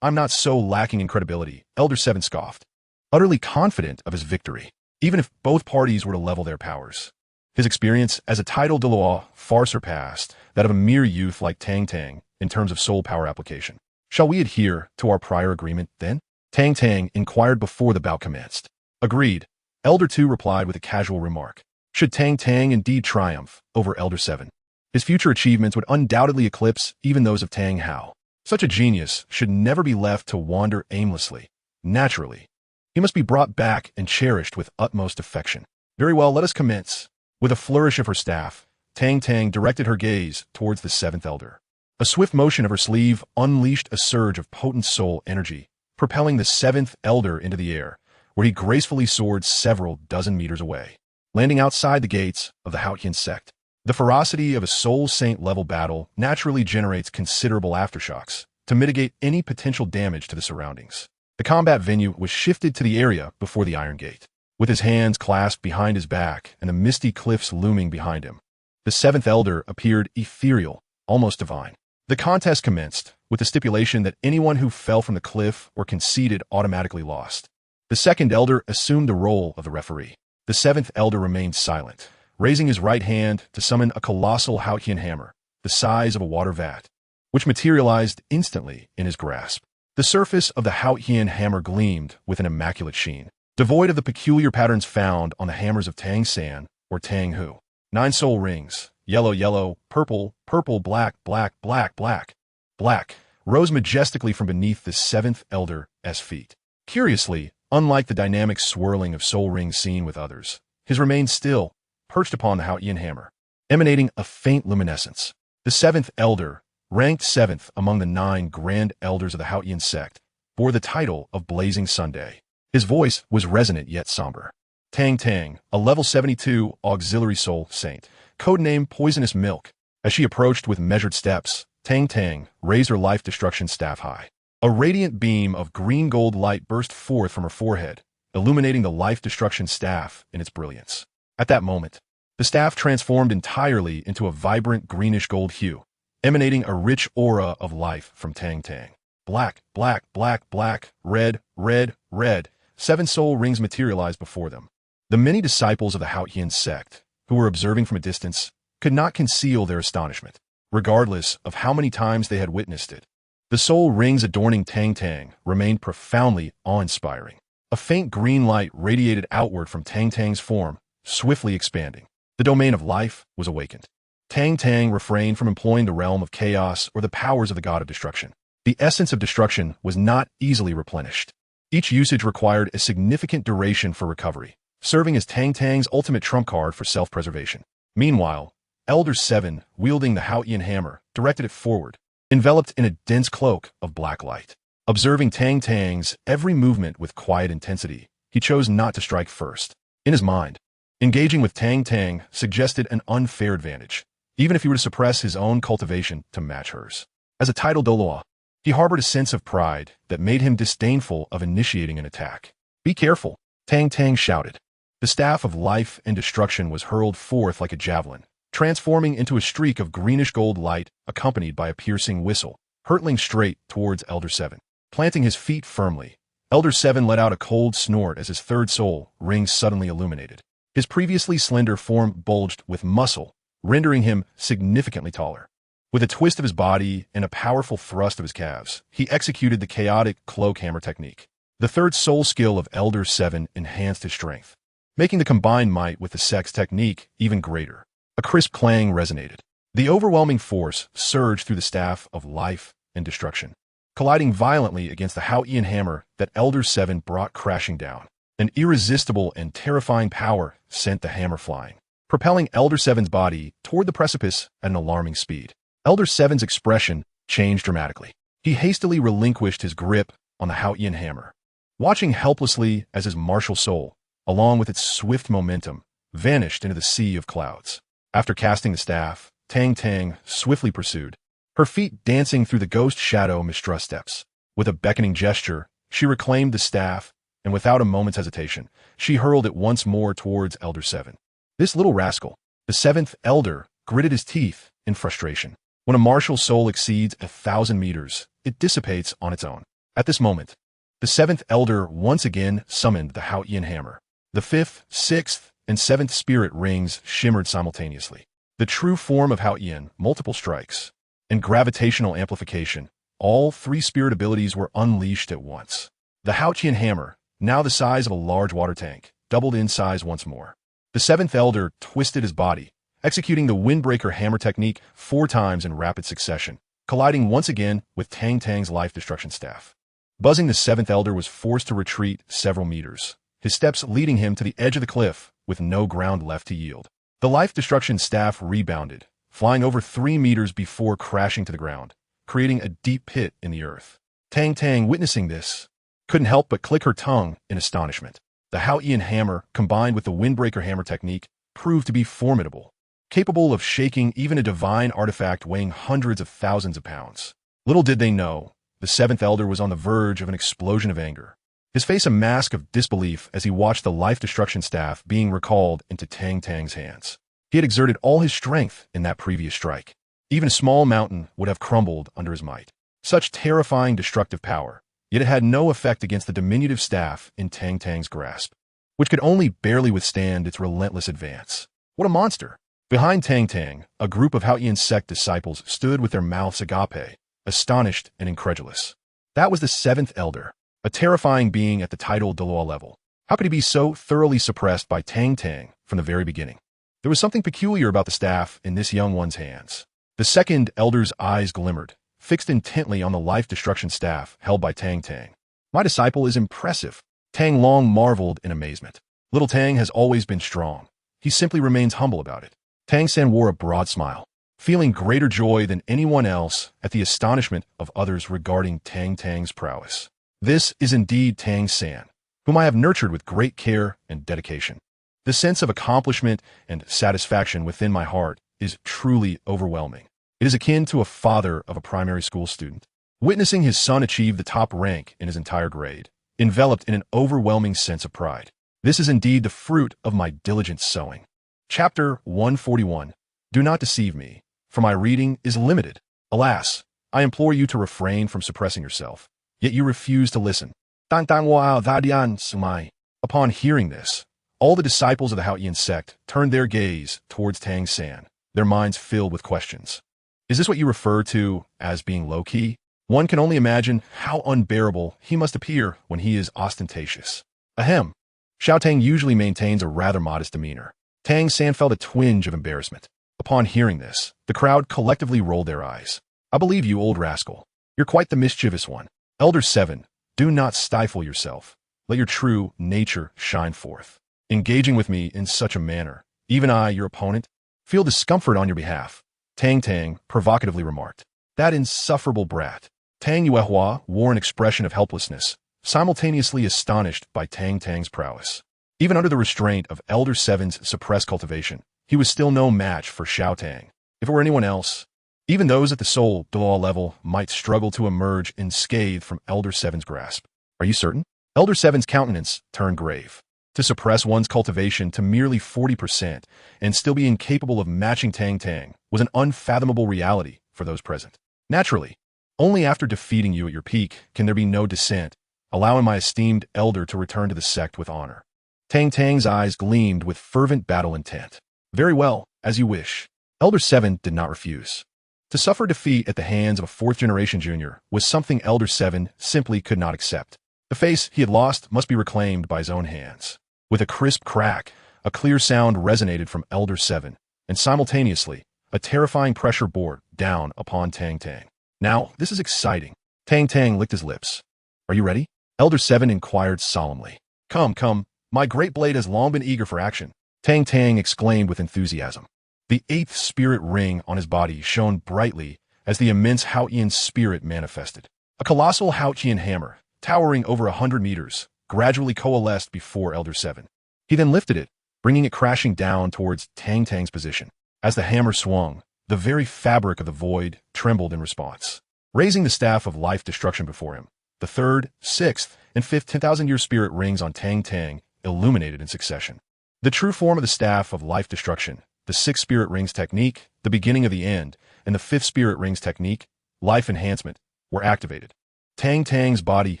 I'm not so lacking in credibility, Elder 7 scoffed, utterly confident of his victory, even if both parties were to level their powers. His experience as a titled Douluo far surpassed that of a mere youth like Tang Tang in terms of soul power application. Shall we adhere to our prior agreement, then? Tang Tang inquired before the bout commenced. Agreed. Elder 2 replied with a casual remark. Should Tang Tang indeed triumph over Elder 7, his future achievements would undoubtedly eclipse even those of Tang Hao. Such a genius should never be left to wander aimlessly. Naturally, he must be brought back and cherished with utmost affection. Very well, let us commence. With a flourish of her staff, Tang Tang directed her gaze towards the 7th elder. A swift motion of her sleeve unleashed a surge of potent soul energy, propelling the 7th elder into the air, where he gracefully soared several dozen meters away, landing outside the gates of the Xuantian Sect. The ferocity of a soul saint-level battle naturally generates considerable aftershocks to mitigate any potential damage to the surroundings. The combat venue was shifted to the area before the Iron Gate. With his hands clasped behind his back and the misty cliffs looming behind him, the 7th elder appeared ethereal, almost divine. The contest commenced with the stipulation that anyone who fell from the cliff or conceded automatically lost. The 2nd elder assumed the role of the referee. The 7th elder remained silent, raising his right hand to summon a colossal Xuantian hammer, the size of a water vat, which materialized instantly in his grasp. The surface of the Xuantian hammer gleamed with an immaculate sheen, devoid of the peculiar patterns found on the hammers of Tang San or Tang Hu. 9 soul rings, yellow, yellow, purple, purple, black, black, black, black, black, rose majestically from beneath the 7th elder's feet. Curiously, unlike the dynamic swirling of soul rings seen with others, his remained still, perched upon the Xuantian hammer, emanating a faint luminescence. The 7th elder, ranked 7th among the 9 grand elders of the Xuantian Sect, bore the title of Blazing Sunday. His voice was resonant yet somber. Tang Tang, a level 72 auxiliary soul saint, codename Poisonous Milk. As she approached with measured steps, Tang Tang raised her life destruction staff high. A radiant beam of green-gold light burst forth from her forehead, illuminating the life destruction staff in its brilliance. At that moment, the staff transformed entirely into a vibrant greenish-gold hue, emanating a rich aura of life from Tang Tang. Black, black, black, black, red, red, red. 7 soul rings materialized before them. The many disciples of the Xuantian Sect, who were observing from a distance, could not conceal their astonishment, regardless of how many times they had witnessed it. The soul rings adorning Tang Tang remained profoundly awe-inspiring. A faint green light radiated outward from Tang Tang's form, swiftly expanding. The domain of life was awakened. Tang Tang refrained from employing the realm of chaos or the powers of the god of destruction. The essence of destruction was not easily replenished. Each usage required a significant duration for recovery, serving as Tang Tang's ultimate trump card for self-preservation. Meanwhile, Elder 7, wielding the Xuantian hammer, directed it forward, enveloped in a dense cloak of black light. Observing Tang Tang's every movement with quiet intensity, he chose not to strike first. In his mind, engaging with Tang Tang suggested an unfair advantage, even if he were to suppress his own cultivation to match hers. As a titled Douluo, he harbored a sense of pride that made him disdainful of initiating an attack. Be careful, Tang Tang shouted. The staff of life and destruction was hurled forth like a javelin, transforming into a streak of greenish-gold light accompanied by a piercing whistle, hurtling straight towards Elder 7. Planting his feet firmly, Elder 7 let out a cold snort as his 3rd soul ring suddenly illuminated. His previously slender form bulged with muscle, rendering him significantly taller. With a twist of his body and a powerful thrust of his calves, he executed the chaotic cloak hammer technique. The 3rd soul skill of Elder 7 enhanced his strength, making the combined might with the Sect's technique even greater. A crisp clang resonated. The overwhelming force surged through the staff of life and destruction, colliding violently against the Xuantian hammer that Elder 7 brought crashing down. An irresistible and terrifying power sent the hammer flying, propelling Elder 7's body toward the precipice at an alarming speed. Elder 7's expression changed dramatically. He hastily relinquished his grip on the Xuantian hammer, watching helplessly as his martial soul, along with its swift momentum, vanished into the sea of clouds. After casting the staff, Tang Tang swiftly pursued, her feet dancing through the ghost shadow mistrust steps. With a beckoning gesture, she reclaimed the staff, and without a moment's hesitation, she hurled it once more towards Elder 7. This little rascal, the 7th elder, gritted his teeth in frustration. When a martial soul exceeds 1,000 meters, it dissipates on its own. At this moment, the 7th elder once again summoned the Xuantian hammer. The 5th, 6th, and seventh spirit rings shimmered simultaneously. The true form of Xuantian, multiple strikes, and gravitational amplification, all three spirit abilities were unleashed at once. The Xuantian hammer, now the size of a large water tank, doubled in size once more. The seventh elder twisted his body, executing the windbreaker hammer technique 4 times in rapid succession, colliding once again with Tang Tang's life destruction staff. Buzzing, the seventh elder was forced to retreat several meters, his steps leading him to the edge of the cliff with no ground left to yield. The life destruction staff rebounded, flying over 3 meters before crashing to the ground, creating a deep pit in the earth. Tang Tang, witnessing this, couldn't help but click her tongue in astonishment. The Xuantian hammer, combined with the windbreaker hammer technique, proved to be formidable, capable of shaking even a divine artifact weighing hundreds of thousands of pounds. Little did they know, the seventh elder was on the verge of an explosion of anger, his face a mask of disbelief as he watched the life destruction staff being recalled into Tang Tang's hands. He had exerted all his strength in that previous strike. Even a small mountain would have crumbled under his might. Such terrifying destructive power, yet it had no effect against the diminutive staff in Tang Tang's grasp, which could only barely withstand its relentless advance. What a monster! Behind Tang Tang, a group of Xuantian Sect disciples stood with their mouths agape, astonished and incredulous. That was the seventh elder, a terrifying being at the title Douluo level. How could he be so thoroughly suppressed by Tang Tang from the very beginning? There was something peculiar about the staff in this young one's hands. The second elder's eyes glimmered, fixed intently on the life destruction staff held by Tang Tang. My disciple is impressive. Tang Long marveled in amazement. Little Tang has always been strong. He simply remains humble about it. Tang San wore a broad smile, feeling greater joy than anyone else at the astonishment of others regarding Tang Tang's prowess. This is indeed Tang San, whom I have nurtured with great care and dedication. The sense of accomplishment and satisfaction within my heart is truly overwhelming. It is akin to a father of a primary school student, witnessing his son achieve the top rank in his entire grade, enveloped in an overwhelming sense of pride. This is indeed the fruit of my diligent sowing. Chapter 141. Do not deceive me, for my reading is limited. Alas, I implore you to refrain from suppressing yourself, yet you refuse to listen. Tang Tang wa dadian sumai. Upon hearing this, all the disciples of the Xuantian Sect turned their gaze towards Tang San, their minds filled with questions. Is this what you refer to as being low-key? One can only imagine how unbearable he must appear when he is ostentatious. Ahem. Xiaotang usually maintains a rather modest demeanor. Tang San felt a twinge of embarrassment. Upon hearing this, the crowd collectively rolled their eyes. I believe you, old rascal. You're quite the mischievous one. Elder 7, do not stifle yourself. Let your true nature shine forth. Engaging with me in such a manner, even I, your opponent, feel discomfort on your behalf. Tang Tang provocatively remarked. That insufferable brat. Tang Yuehua wore an expression of helplessness, simultaneously astonished by Tang Tang's prowess. Even under the restraint of Elder 7's suppressed cultivation, he was still no match for Xiaotang. If it were anyone else, even those at the soul Douluo level might struggle to emerge unscathed from Elder 7's grasp. Are you certain? Elder 7's countenance turned grave. To suppress one's cultivation to merely 40% and still be incapable of matching Tang Tang was an unfathomable reality for those present. Naturally, only after defeating you at your peak can there be no dissent, allowing my esteemed elder to return to the sect with honor. Tang Tang's eyes gleamed with fervent battle intent. Very well, as you wish. Elder 7 did not refuse. To suffer defeat at the hands of a fourth-generation junior was something Elder 7 simply could not accept. The face he had lost must be reclaimed by his own hands. With a crisp crack, a clear sound resonated from Elder 7, and simultaneously, a terrifying pressure bore down upon Tang Tang. Now, this is exciting. Tang Tang licked his lips. Are you ready? Elder 7 inquired solemnly. Come, come, my great blade has long been eager for action. Tang Tang exclaimed with enthusiasm. The 8th spirit ring on his body shone brightly as the immense Xuantian spirit manifested. A colossal Xuantian hammer, towering over 100 meters, gradually coalesced before Elder 7. He then lifted it, bringing it crashing down towards Tang Tang's position. As the hammer swung, the very fabric of the void trembled in response. Raising the staff of life destruction before him, the 3rd, 6th, and 5th 10,000-year spirit rings on Tang Tang illuminated in succession. The true form of the staff of life destruction, the 6th spirit rings technique, the beginning of the end, and the 5th spirit rings technique, life enhancement, were activated. Tang Tang's body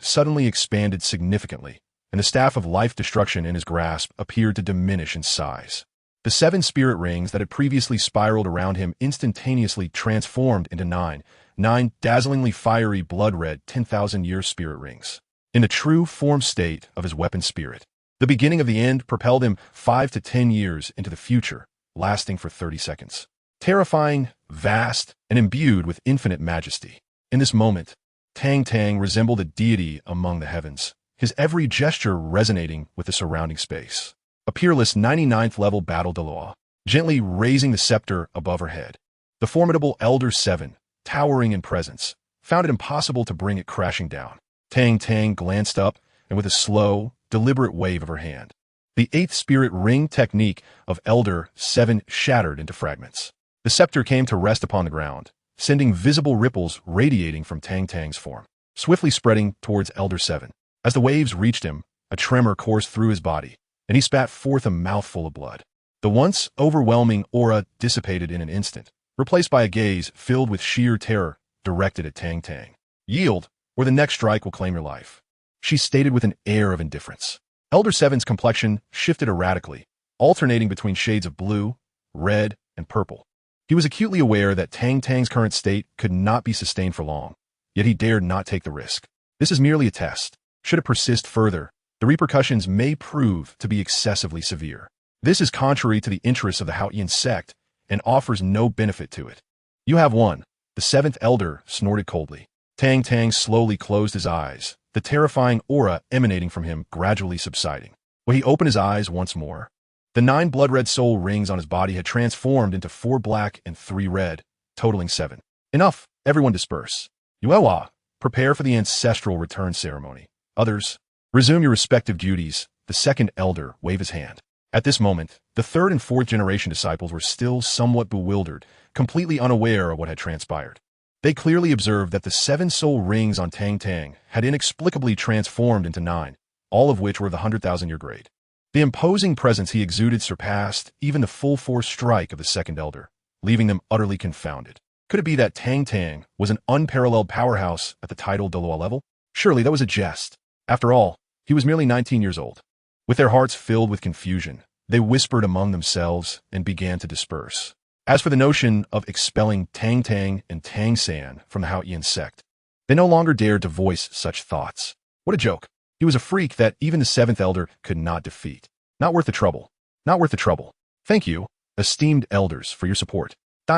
suddenly expanded significantly, and the staff of life destruction in his grasp appeared to diminish in size. The 7 spirit rings that had previously spiraled around him instantaneously transformed into nine dazzlingly fiery blood-red 10,000-year spirit rings. In the true form state of his weapon spirit, the beginning of the end propelled him 5 to 10 years into the future, lasting for 30 seconds. Terrifying, vast, and imbued with infinite majesty. In this moment, Tang Tang resembled a deity among the heavens, his every gesture resonating with the surrounding space. A peerless 99th level battle Douluo, gently raising the scepter above her head. The formidable Elder 7, towering in presence, found it impossible to bring it crashing down. Tang Tang glanced up, and with a slow, deliberate wave of her hand, the 8th spirit ring technique of Elder 7 shattered into fragments. The scepter came to rest upon the ground, sending visible ripples radiating from Tang Tang's form, swiftly spreading towards Elder 7. As the waves reached him, a tremor coursed through his body, and he spat forth a mouthful of blood. The once overwhelming aura dissipated in an instant, replaced by a gaze filled with sheer terror directed at Tang Tang. Yield, or the next strike will claim your life, she stated with an air of indifference. Elder 7's complexion shifted erratically, alternating between shades of blue, red, and purple. He was acutely aware that Tang Tang's current state could not be sustained for long, yet he dared not take the risk. This is merely a test. Should it persist further, the repercussions may prove to be excessively severe. This is contrary to the interests of the Xuantian Sect and offers no benefit to it. You have won, the 7th Elder snorted coldly. Tang Tang slowly closed his eyes, the terrifying aura emanating from him gradually subsiding. When he opened his eyes once more, the 9 blood-red soul rings on his body had transformed into 4 black and 3 red, totaling 7. Enough, everyone disperse. Yuewa, prepare for the ancestral return ceremony. Others, resume your respective duties. The 2nd Elder waved his hand. At this moment, the 3rd and 4th generation disciples were still somewhat bewildered, completely unaware of what had transpired. They clearly observed that the 7 soul rings on Tang Tang had inexplicably transformed into 9, all of which were of the 100,000-year grade. The imposing presence he exuded surpassed even the full-force strike of the 2nd Elder, leaving them utterly confounded. Could it be that Tang Tang was an unparalleled powerhouse at the title Douluo level? Surely that was a jest. After all, he was merely 19 years old. With their hearts filled with confusion, they whispered among themselves and began to disperse. As for the notion of expelling Tang Tang and Tang San from the Xuantian Sect, they no longer dared to voice such thoughts. What a joke. He was a freak that even the 7th Elder could not defeat. Not worth the trouble. Not worth the trouble. Thank you, esteemed elders, for your support. This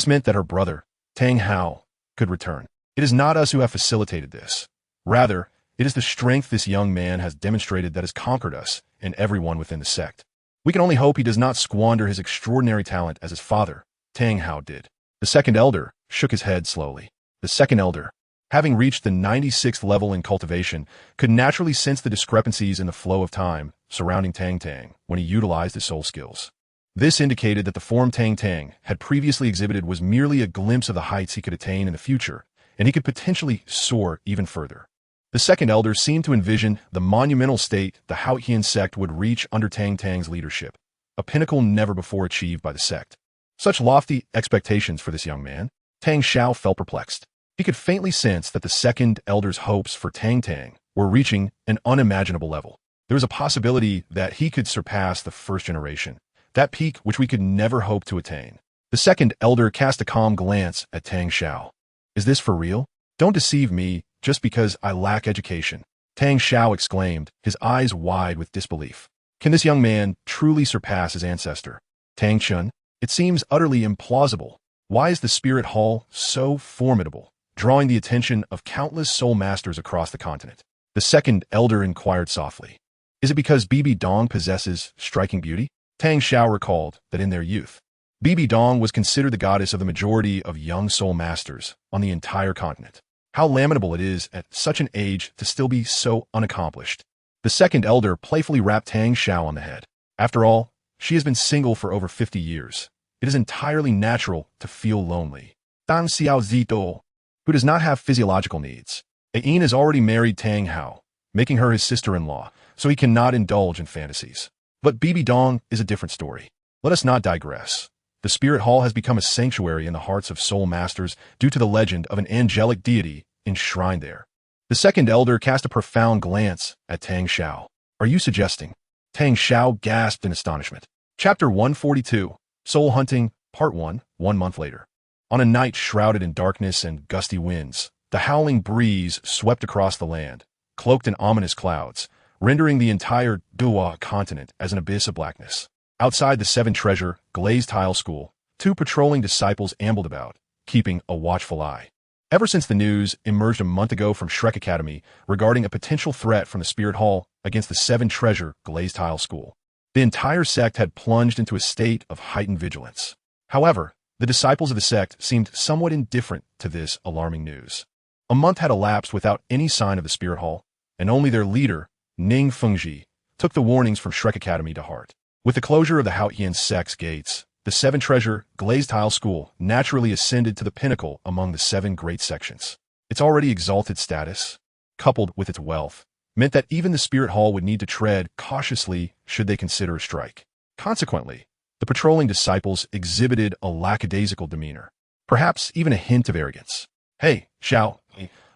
meant that her brother, Tang Hao, could return. It is not us who have facilitated this. Rather, it is the strength this young man has demonstrated that has conquered us and everyone within the sect. We can only hope he does not squander his extraordinary talent as his father, Tang Hao, did. The 2nd Elder shook his head slowly. The 2nd Elder, having reached the 96th level in cultivation, could naturally sense the discrepancies in the flow of time surrounding Tang Tang when he utilized his soul skills. This indicated that the form Tang Tang had previously exhibited was merely a glimpse of the heights he could attain in the future, and he could potentially soar even further. The 2nd Elder seemed to envision the monumental state the Xuantian Sect would reach under Tang Tang's leadership, a pinnacle never before achieved by the sect. Such lofty expectations for this young man, Tang Xiao felt perplexed. He could faintly sense that the 2nd Elder's hopes for Tang Tang were reaching an unimaginable level. There was a possibility that he could surpass the 1st generation, that peak which we could never hope to attain. The 2nd Elder cast a calm glance at Tang Xiao. Is this for real? Don't deceive me just because I lack education, Tang Xiao exclaimed, his eyes wide with disbelief. Can this young man truly surpass his ancestor, Tang Chun? It seems utterly implausible. Why is the Spirit Hall so formidable, drawing the attention of countless soul masters across the continent? The 2nd Elder inquired softly. Is it because Bibi Dong possesses striking beauty? Tang Xiao recalled that in their youth, Bibi Dong was considered the goddess of the majority of young soul masters on the entire continent. How lamentable it is at such an age to still be so unaccomplished. The 2nd Elder playfully rapped Tang Xiao on the head. After all, she has been single for over 50 years. It is entirely natural to feel lonely. Tang Xiao Zito, who does not have physiological needs. Ain has already married Tang Hao, making her his sister-in-law, so he cannot indulge in fantasies. But Bibi Dong is a different story. Let us not digress. The Spirit Hall has become a sanctuary in the hearts of soul masters due to the legend of an angelic deity enshrined there. The second elder cast a profound glance at Tang Xiao. Are you suggesting? Tang Xiao gasped in astonishment. Chapter 142, Soul Hunting, Part 1, 1 month later. On a night shrouded in darkness and gusty winds, the howling breeze swept across the land, cloaked in ominous clouds, rendering the entire Douluo continent as an abyss of blackness. Outside the Seven Treasure glazed tile school, two patrolling disciples ambled about, keeping a watchful eye. Ever since the news emerged a month ago from Shrek Academy regarding a potential threat from the Spirit Hall against the Seven Treasure glazed tile school, the entire sect had plunged into a state of heightened vigilance. However, the disciples of the sect seemed somewhat indifferent to this alarming news. A month had elapsed without any sign of the Spirit Hall, and only their leader, Ning Fengji, took the warnings from Shrek Academy to heart. With the closure of the Xuantian Sect's gates, the Seven Treasure glazed tile school naturally ascended to the pinnacle among the seven great sections. Its already exalted status, coupled with its wealth, meant that even the Spirit Hall would need to tread cautiously should they consider a strike. Consequently, the patrolling disciples exhibited a lackadaisical demeanor, perhaps even a hint of arrogance. Hey, Xiao,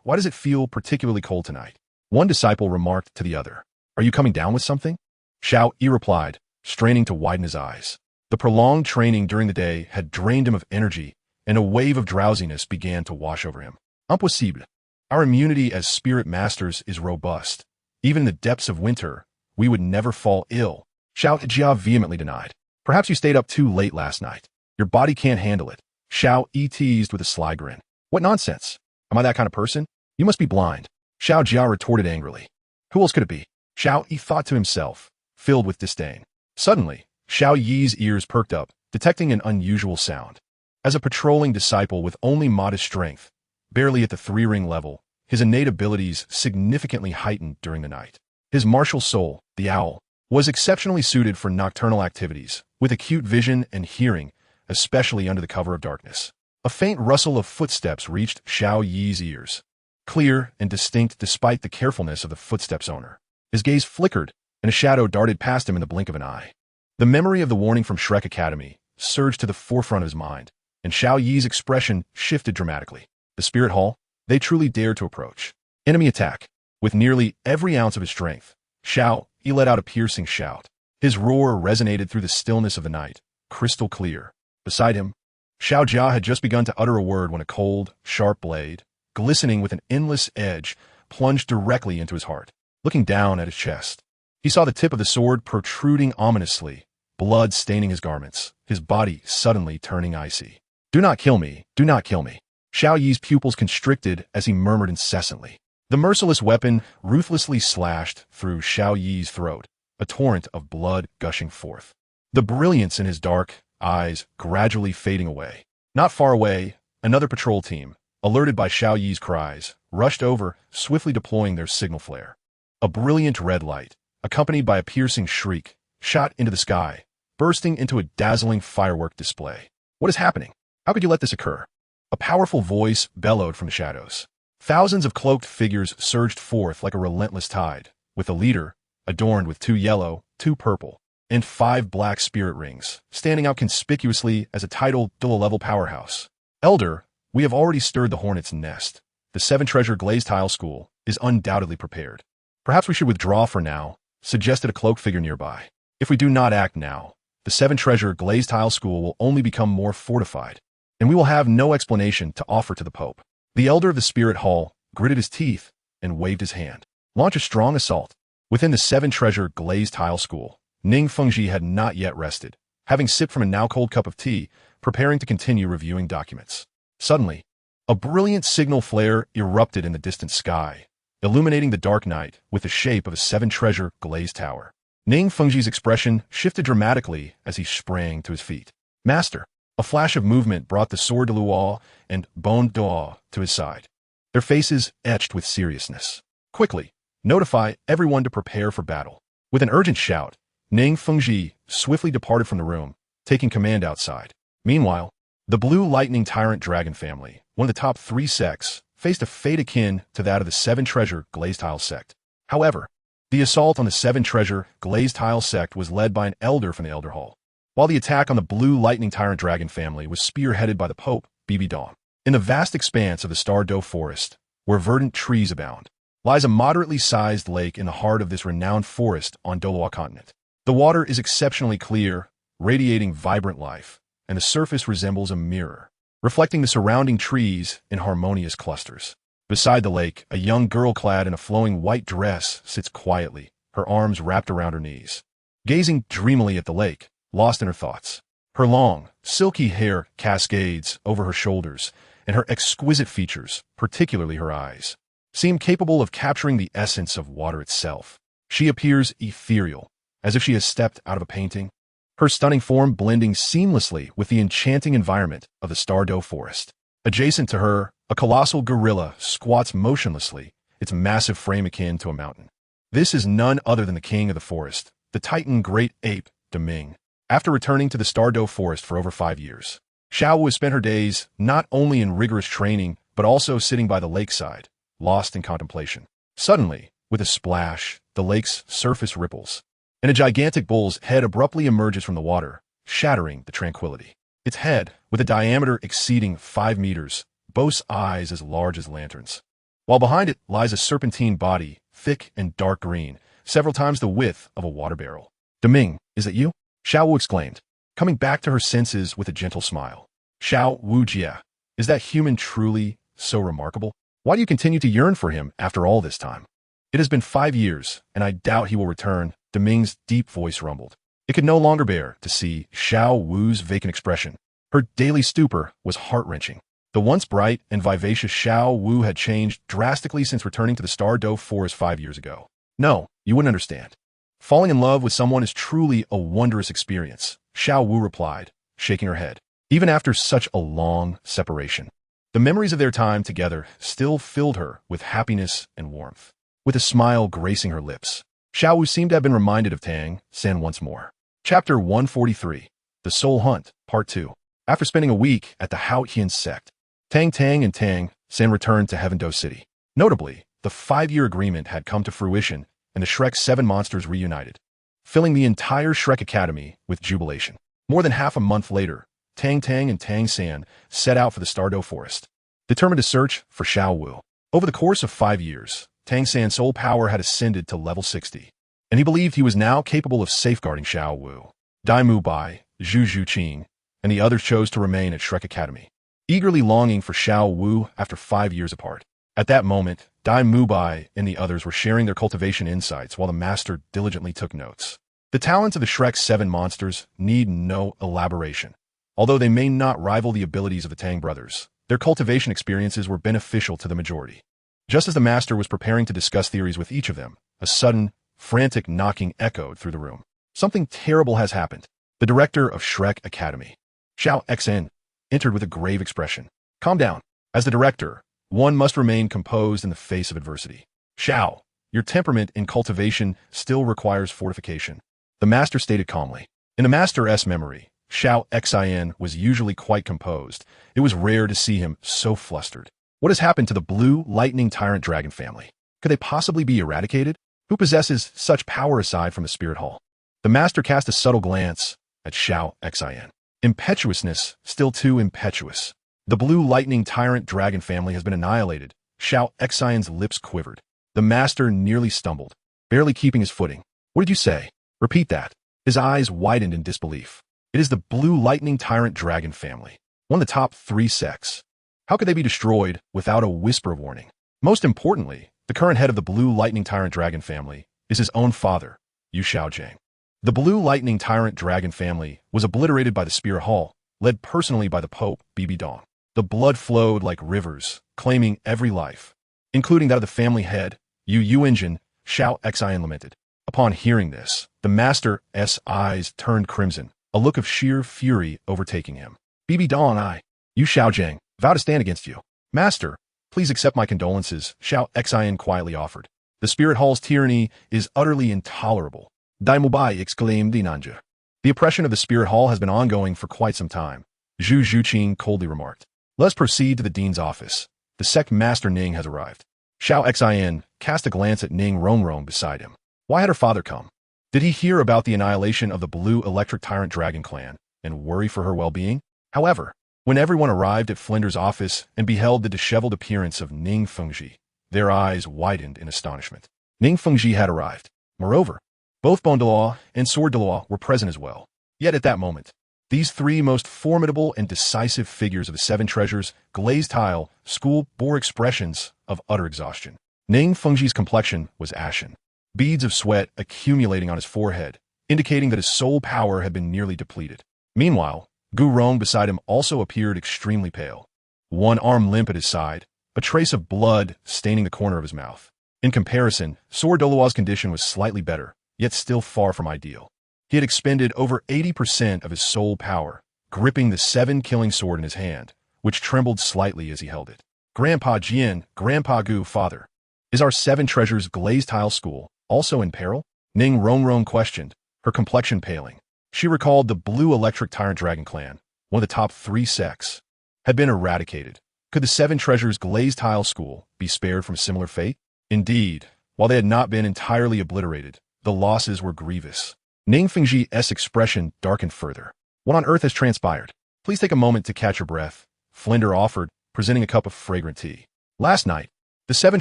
why does it feel particularly cold tonight? One disciple remarked to the other. Are you coming down with something? Xiao Yi replied, straining to widen his eyes. The prolonged training during the day had drained him of energy, and a wave of drowsiness began to wash over him. Impossible. Our immunity as spirit masters is robust. Even in the depths of winter, we would never fall ill. Xiao Jia vehemently denied. Perhaps you stayed up too late last night. Your body can't handle it. Xiao Yi teased with a sly grin. What nonsense. Am I that kind of person? You must be blind. Xiao Jia retorted angrily. Who else could it be? Xiao Yi thought to himself, filled with disdain. Suddenly, Xiao Yi's ears perked up, detecting an unusual sound. As a patrolling disciple with only modest strength, barely at the three-ring level, his innate abilities significantly heightened during the night. His martial soul, the owl, was exceptionally suited for nocturnal activities, with acute vision and hearing, especially under the cover of darkness. A faint rustle of footsteps reached Xiao Yi's ears, clear and distinct despite the carefulness of the footsteps' owner. His gaze flickered, and a shadow darted past him in the blink of an eye. The memory of the warning from Shrek Academy surged to the forefront of his mind, and Xiao Yi's expression shifted dramatically. The Spirit Hall? They truly dared to approach. Enemy attack. With nearly every ounce of his strength, Xiao Yi let out a piercing shout. His roar resonated through the stillness of the night, crystal clear. Beside him, Xiao Jia had just begun to utter a word when a cold, sharp blade, glistening with an endless edge, plunged directly into his heart. Looking down at his chest, he saw the tip of the sword protruding ominously, blood staining his garments, his body suddenly turning icy. Do not kill me, do not kill me. Xiao Yi's pupils constricted as he murmured incessantly. The merciless weapon ruthlessly slashed through Xiao Yi's throat, a torrent of blood gushing forth. The brilliance in his dark eyes gradually fading away. Not far away, another patrol team, alerted by Xiao Yi's cries, rushed over, swiftly deploying their signal flare. A brilliant red light, accompanied by a piercing shriek, shot into the sky, bursting into a dazzling firework display. What is happening? How could you let this occur? A powerful voice bellowed from the shadows. Thousands of cloaked figures surged forth like a relentless tide, with the leader, adorned with 2 yellow, 2 purple, and 5 black spirit rings, standing out conspicuously as a titled Douluo-level powerhouse. Elder, we have already stirred the hornet's nest. The Seven Treasure glazed tile school is undoubtedly prepared. Perhaps we should withdraw for now, suggested a cloaked figure nearby. If we do not act now, the Seven Treasure glazed tile school will only become more fortified, and we will have no explanation to offer to the Pope. The elder of the Spirit Hall gritted his teeth and waved his hand. Launch a strong assault. Within the Seven Treasure glazed tile school, Ning Fengji had not yet rested, having sipped from a now-cold cup of tea, preparing to continue reviewing documents. Suddenly, a brilliant signal flare erupted in the distant sky, illuminating the dark night with the shape of a Seven Treasure glazed tower. Ning Fengji's expression shifted dramatically as he sprang to his feet. Master! A flash of movement brought the sword Douluo and Bon Douluo to his side, their faces etched with seriousness. Quickly, notify everyone to prepare for battle. With an urgent shout, Ning Fengji swiftly departed from the room, taking command outside. Meanwhile, the Blue Lightning Tyrant Dragon family, one of the top 3 sects, faced a fate akin to that of the Seven Treasure glazed tile sect. However, the assault on the Seven Treasure glazed tile sect was led by an elder from the Elder Hall, while the attack on the Blue Lightning Tyrant Dragon family was spearheaded by the Pope, Bibi Dong. In the vast expanse of the Star Doe Forest, where verdant trees abound, lies a moderately sized lake in the heart of this renowned forest on Douluo continent. The water is exceptionally clear, radiating vibrant life, and the surface resembles a mirror, reflecting the surrounding trees in harmonious clusters. Beside the lake, a young girl clad in a flowing white dress sits quietly, her arms wrapped around her knees, gazing dreamily at the lake, lost in her thoughts. Her long, silky hair cascades over her shoulders, and her exquisite features, particularly her eyes, seem capable of capturing the essence of water itself. She appears ethereal, as if she has stepped out of a painting, her stunning form blending seamlessly with the enchanting environment of the Douluo forest. Adjacent to her, a colossal gorilla squats motionlessly, its massive frame akin to a mountain. This is none other than the king of the forest, the titan great ape, Deming. After returning to the Douluo forest for over 5 years, Xiaowu has spent her days not only in rigorous training, but also sitting by the lakeside, lost in contemplation. Suddenly, with a splash, the lake's surface ripples, and a gigantic bull's head abruptly emerges from the water, shattering the tranquility. Its head, with a diameter exceeding 5 meters, boasts eyes as large as lanterns, while behind it lies a serpentine body, thick and dark green, several times the width of a water barrel. Deming, is it you? Xiaowu exclaimed, coming back to her senses with a gentle smile. Xiaowu Jia, is that human truly so remarkable? Why do you continue to yearn for him after all this time? It has been 5 years, and I doubt he will return, Deming's deep voice rumbled. It could no longer bear to see Xiaowu's vacant expression. Her daily stupor was heart-wrenching. The once bright and vivacious Xiaowu had changed drastically since returning to the Douluo forest 5 years ago. No, you wouldn't understand. Falling in love with someone is truly a wondrous experience, Xiaowu replied, shaking her head. Even after such a long separation, the memories of their time together still filled her with happiness and warmth. With a smile gracing her lips, Xiaowu seemed to have been reminded of Tang San once more. Chapter 143, The Soul Hunt, Part 2. After spending a week at the Xuantian Sect, Tang Tang and Tang San returned to Heaven Do City. Notably, the 5-year agreement had come to fruition and the Shrek 7 monsters reunited, filling the entire Shrek Academy with jubilation. More than half a month later, Tang Tang and Tang San set out for the Douluo forest, determined to search for Xiaowu. Over the course of 5 years, Tang San's soul power had ascended to level 60, and he believed he was now capable of safeguarding Xiaowu. Dai Mu Bai, Zhu Zhuqing, and the others chose to remain at Shrek Academy, eagerly longing for Xiaowu after 5 years apart. At that moment, Dai Mu Bai and the others were sharing their cultivation insights while the master diligently took notes. The talents of the Shrek 7 monsters need no elaboration. Although they may not rival the abilities of the Tang brothers, their cultivation experiences were beneficial to the majority. Just as the master was preparing to discuss theories with each of them, a sudden, frantic knocking echoed through the room. Something terrible has happened. The director of Shrek Academy, Xiao Xn, entered with a grave expression. Calm down. As the director, one must remain composed in the face of adversity. Xiao, your temperament in cultivation still requires fortification, the master stated calmly. In the master's memory, Xiao Xin was usually quite composed. It was rare to see him so flustered. What has happened to the blue lightning tyrant dragon family? Could they possibly be eradicated? Who possesses such power aside from the spirit hall? The master cast a subtle glance at Xiao Xin. Impetuousness, still too impetuous. The blue lightning tyrant dragon family has been annihilated. Xiao Xion's lips quivered. The master nearly stumbled, barely keeping his footing. What did you say? Repeat that. His eyes widened in disbelief. It is the blue lightning tyrant dragon family, one of the top 3 sects. How could they be destroyed without a whisper of warning? Most importantly, the current head of the blue lightning tyrant dragon family is his own father, Yu Xiaojiang. The blue lightning tyrant dragon family was obliterated by the Spirit Hall, led personally by the Pope, Bibi Dong. The blood flowed like rivers, claiming every life, including that of the family head, Yu Yuanjin, Xiao Xian lamented. Upon hearing this, the master's eyes turned crimson, a look of sheer fury overtaking him. Bibi Dong, Yu Xiaojiang, vow to stand against you. Master, please accept my condolences, Xiao Xian quietly offered. The Spirit Hall's tyranny is utterly intolerable. Dai Mubai exclaimed Dinanja. The oppression of the Spirit Hall has been ongoing for quite some time, Zhu Zhuqing coldly remarked. Let's proceed to the dean's office. The sect master Ning has arrived. Xiao Xian cast a glance at Ning Rongrong beside him. Why had her father come? Did he hear about the annihilation of the blue electric tyrant dragon clan and worry for her well-being? However, when everyone arrived at Flinder's office and beheld the disheveled appearance of Ning Fengji, Their eyes widened in astonishment. Ning Fengji had arrived. Moreover, both Douluo and Sword Douluo were present as well. Yet at that moment, these three most formidable and decisive figures of the Seven Treasures glazed tile school bore expressions of utter exhaustion. Ning Fengji's complexion was ashen, beads of sweat accumulating on his forehead, indicating that his soul power had been nearly depleted. Meanwhile, Gu Rong beside him also appeared extremely pale, one arm limp at his side, a trace of blood staining the corner of his mouth. In comparison, Sword Douluo's condition was slightly better, yet still far from ideal. He had expended over 80% of his soul power, gripping the seven-killing sword in his hand, which trembled slightly as he held it. Grandpa Jian, Grandpa Gu, Father, is our Seven Treasures glazed tile school also in peril? Ning Rongrong questioned, her complexion paling. She recalled the blue electric tyrant dragon clan, one of the top 3 sects, had been eradicated. Could the Seven Treasures glazed tile school be spared from a similar fate? Indeed, while they had not been entirely obliterated, the losses were grievous. Ning Fengji's expression darkened further. What on earth has transpired? Please take a moment to catch your breath, Flinder offered, presenting a cup of fragrant tea. Last night, the Seven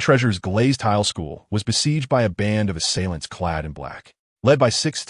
Treasures glazed tile school was besieged by a band of assailants clad in black, led by 6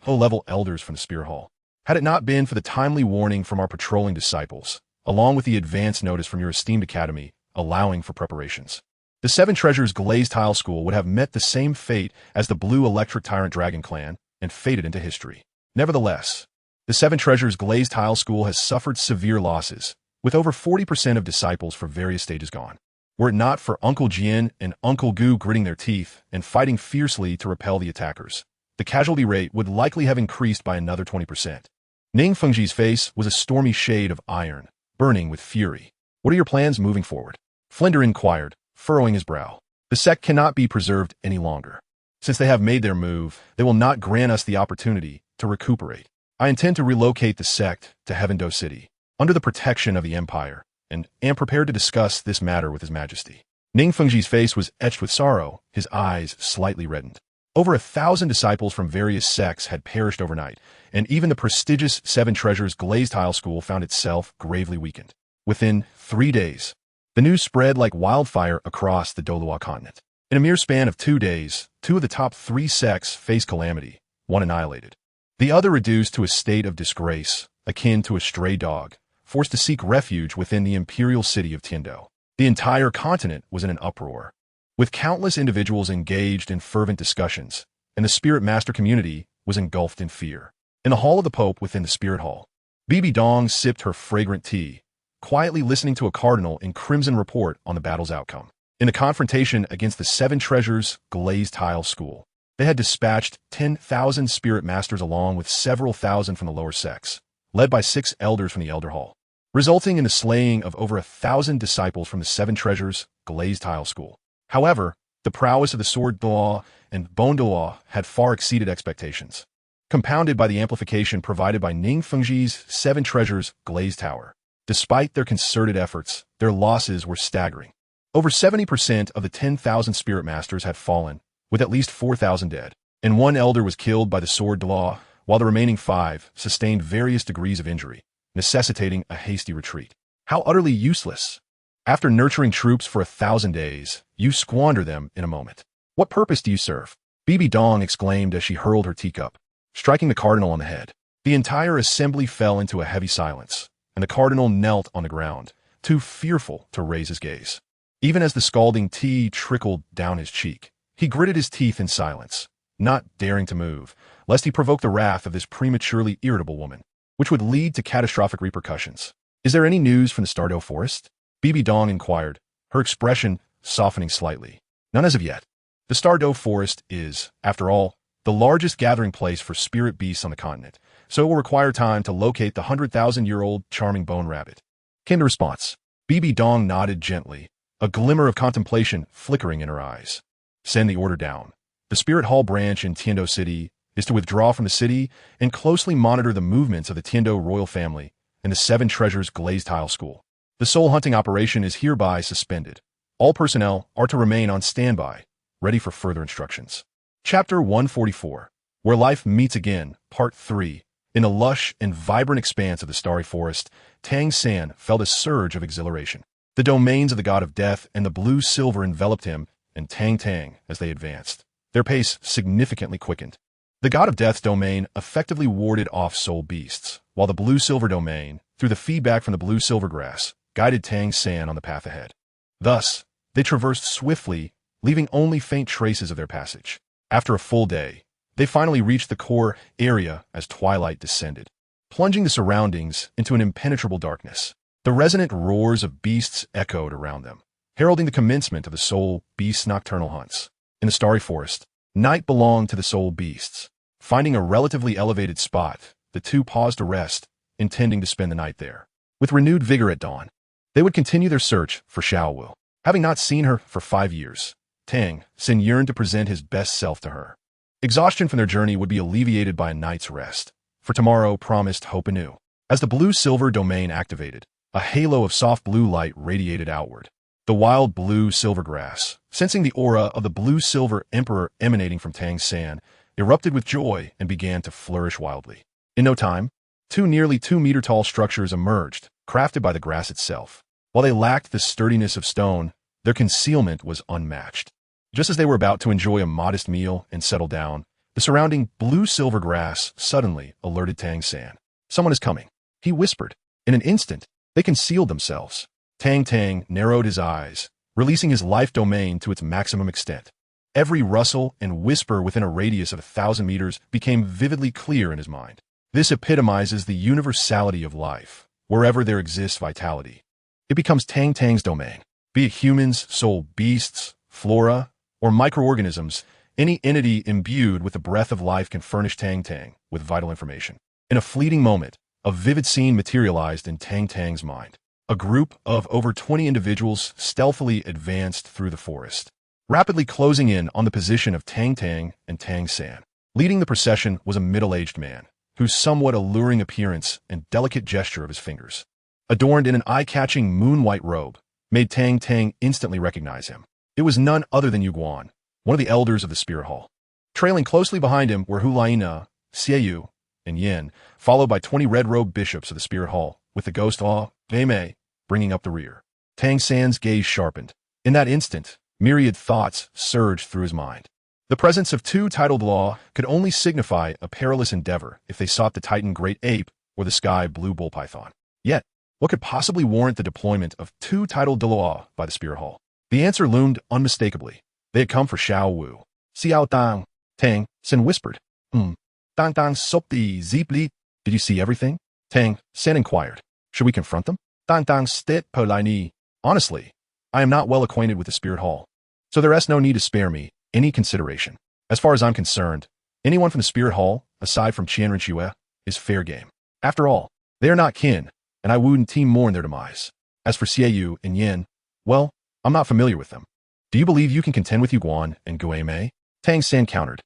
low-level elders from the Spear Hall. Had it not been for the timely warning from our patrolling disciples, along with the advance notice from your esteemed academy allowing for preparations, the Seven Treasures glazed tile school would have met the same fate as the blue electric tyrant dragon clan and faded into history. Nevertheless, the Seven Treasures glazed tile school has suffered severe losses, with over 40% of disciples for various stages gone. Were it not for Uncle Jian and Uncle Gu gritting their teeth and fighting fiercely to repel the attackers, the casualty rate would likely have increased by another 20%. Ning Fengji's face was a stormy shade of iron, burning with fury. What are your plans moving forward? Flinder inquired, furrowing his brow. The sect cannot be preserved any longer. Since they have made their move, they will not grant us the opportunity to recuperate. I intend to relocate the sect to Heavendo City, under the protection of the Empire, and am prepared to discuss this matter with His Majesty. Ning Fengji's face was etched with sorrow, his eyes slightly reddened. Over 1,000 disciples from various sects had perished overnight, and even the prestigious Seven Treasures glazed tile school found itself gravely weakened. Within 3 days, the news spread like wildfire across the Douluo continent. In a mere span of 2 days, 2 of the top 3 sects faced calamity, one annihilated, the other reduced to a state of disgrace, akin to a stray dog, forced to seek refuge within the imperial city of Tiando. The entire continent was in an uproar, with countless individuals engaged in fervent discussions, and the Spirit Master community was engulfed in fear. In the hall of the Pope within the Spirit Hall, Bibi Dong sipped her fragrant tea, quietly listening to a cardinal in crimson report on the battle's outcome. In the confrontation against the Seven Treasures glazed tile school, they had dispatched 10,000 Spirit Masters along with several thousand from the lower sects, led by 6 elders from the Elder Hall, resulting in the slaying of over 1,000 disciples from the Seven Treasures glazed tile school. However, the prowess of the Sword Douluo and Bone Douluo had far exceeded expectations, compounded by the amplification provided by Ning Fengji's Seven Treasures glazed tower. Despite their concerted efforts, their losses were staggering. Over 70% of the 10,000 Spirit Masters had fallen, with at least 4,000 dead, and 1 elder was killed by the Sword Douluo, while the remaining 5 sustained various degrees of injury, necessitating a hasty retreat. How utterly useless! After nurturing troops for 1,000 days, you squander them in a moment. What purpose do you serve? Bibi Dong exclaimed as she hurled her teacup, striking the cardinal on the head. The entire assembly fell into a heavy silence, and the cardinal knelt on the ground, too fearful to raise his gaze. Even as the scalding tea trickled down his cheek, he gritted his teeth in silence, not daring to move, lest he provoke the wrath of this prematurely irritable woman, which would lead to catastrophic repercussions. Is there any news from the Stardew Forest? Bibi Dong inquired, her expression softening slightly. None as of yet. The Stardew Forest is, after all, the largest gathering place for spirit beasts on the continent, so it will require time to locate the 100,000-year-old charming bone rabbit. Came the response. Bibi Dong nodded gently, a glimmer of contemplation flickering in her eyes. Send the order down. The Spirit Hall branch in Tiando City is to withdraw from the city and closely monitor the movements of the Tiando royal family and the Seven Treasures glazed tile school. The soul hunting operation is hereby suspended. All personnel are to remain on standby, ready for further instructions. Chapter 144, Where Life Meets Again, Part 3. In the lush and vibrant expanse of the starry forest, Tang San felt a surge of exhilaration. The domains of the god of death and the blue silver enveloped him and Tang Tang as they advanced. Their pace significantly quickened. The god of death's domain effectively warded off soul beasts, while the blue silver domain, through the feedback from the blue silver grass, guided Tang San on the path ahead. Thus, they traversed swiftly, leaving only faint traces of their passage. After a full day, they finally reached the core area as twilight descended, plunging the surroundings into an impenetrable darkness. The resonant roars of beasts echoed around them, heralding the commencement of the soul beasts' nocturnal hunts. In the starry forest, night belonged to the soul beasts. Finding a relatively elevated spot, the two paused to rest, intending to spend the night there. With renewed vigor at dawn, they would continue their search for Xiaowu. Having not seen her for 5 years, Tang San yearned to present his best self to her. Exhaustion from their journey would be alleviated by a night's rest, for tomorrow promised hope anew. As the blue-silver domain activated, a halo of soft blue light radiated outward. The wild blue-silver grass, sensing the aura of the blue-silver emperor emanating from Tang San, erupted with joy and began to flourish wildly. In no time, two nearly 2-meter-tall structures emerged, crafted by the grass itself. While they lacked the sturdiness of stone, their concealment was unmatched. Just as they were about to enjoy a modest meal and settle down, the surrounding blue-silver grass suddenly alerted Tang San. "Someone is coming," he whispered. In an instant, they concealed themselves. Tang Tang narrowed his eyes, releasing his life domain to its maximum extent. Every rustle and whisper within a radius of 1,000 meters became vividly clear in his mind. This epitomizes the universality of life. Wherever there exists vitality, it becomes Tang Tang's domain. Be it humans, soul beasts, flora, or microorganisms, any entity imbued with the breath of life can furnish Tang Tang with vital information. In a fleeting moment, a vivid scene materialized in Tang Tang's mind. A group of over 20 individuals stealthily advanced through the forest, rapidly closing in on the position of Tang Tang and Tang San. Leading the procession was a middle-aged man, whose somewhat alluring appearance and delicate gesture of his fingers, adorned in an eye-catching moon-white robe, made Tang Tang instantly recognize him. It was none other than Yuguan, one of the elders of the Spirit Hall. Trailing closely behind him were Hulaina, Xiaoyu, and Yin, followed by 20 red-robed bishops of the Spirit Hall, with the ghost Wei bringing up the rear. Tang San's gaze sharpened. In that instant, myriad thoughts surged through his mind. The presence of two titled law could only signify a perilous endeavor if they sought the Titan Great Ape or the Sky Blue Bull Python. Yet, what could possibly warrant the deployment of two titled Douluo by the Spirit Hall? The answer loomed unmistakably. They had come for Xiaowu. Xiao Tang, Tang San whispered. Tang Tang sopti zipli. Did you see everything? Tang San inquired. Should we confront them? Tang Tang stit polini. Honestly, I am not well acquainted with the Spirit Hall, so there is no need to spare me any consideration. As far as I'm concerned, anyone from the Spirit Hall, aside from Qianren Xue, is fair game. After all, they are not kin, and I wouldn't team mourn their demise. As for Xiaoyu and Yin, well, I'm not familiar with them. Do you believe you can contend with Yuguan and Guei? Tang San countered.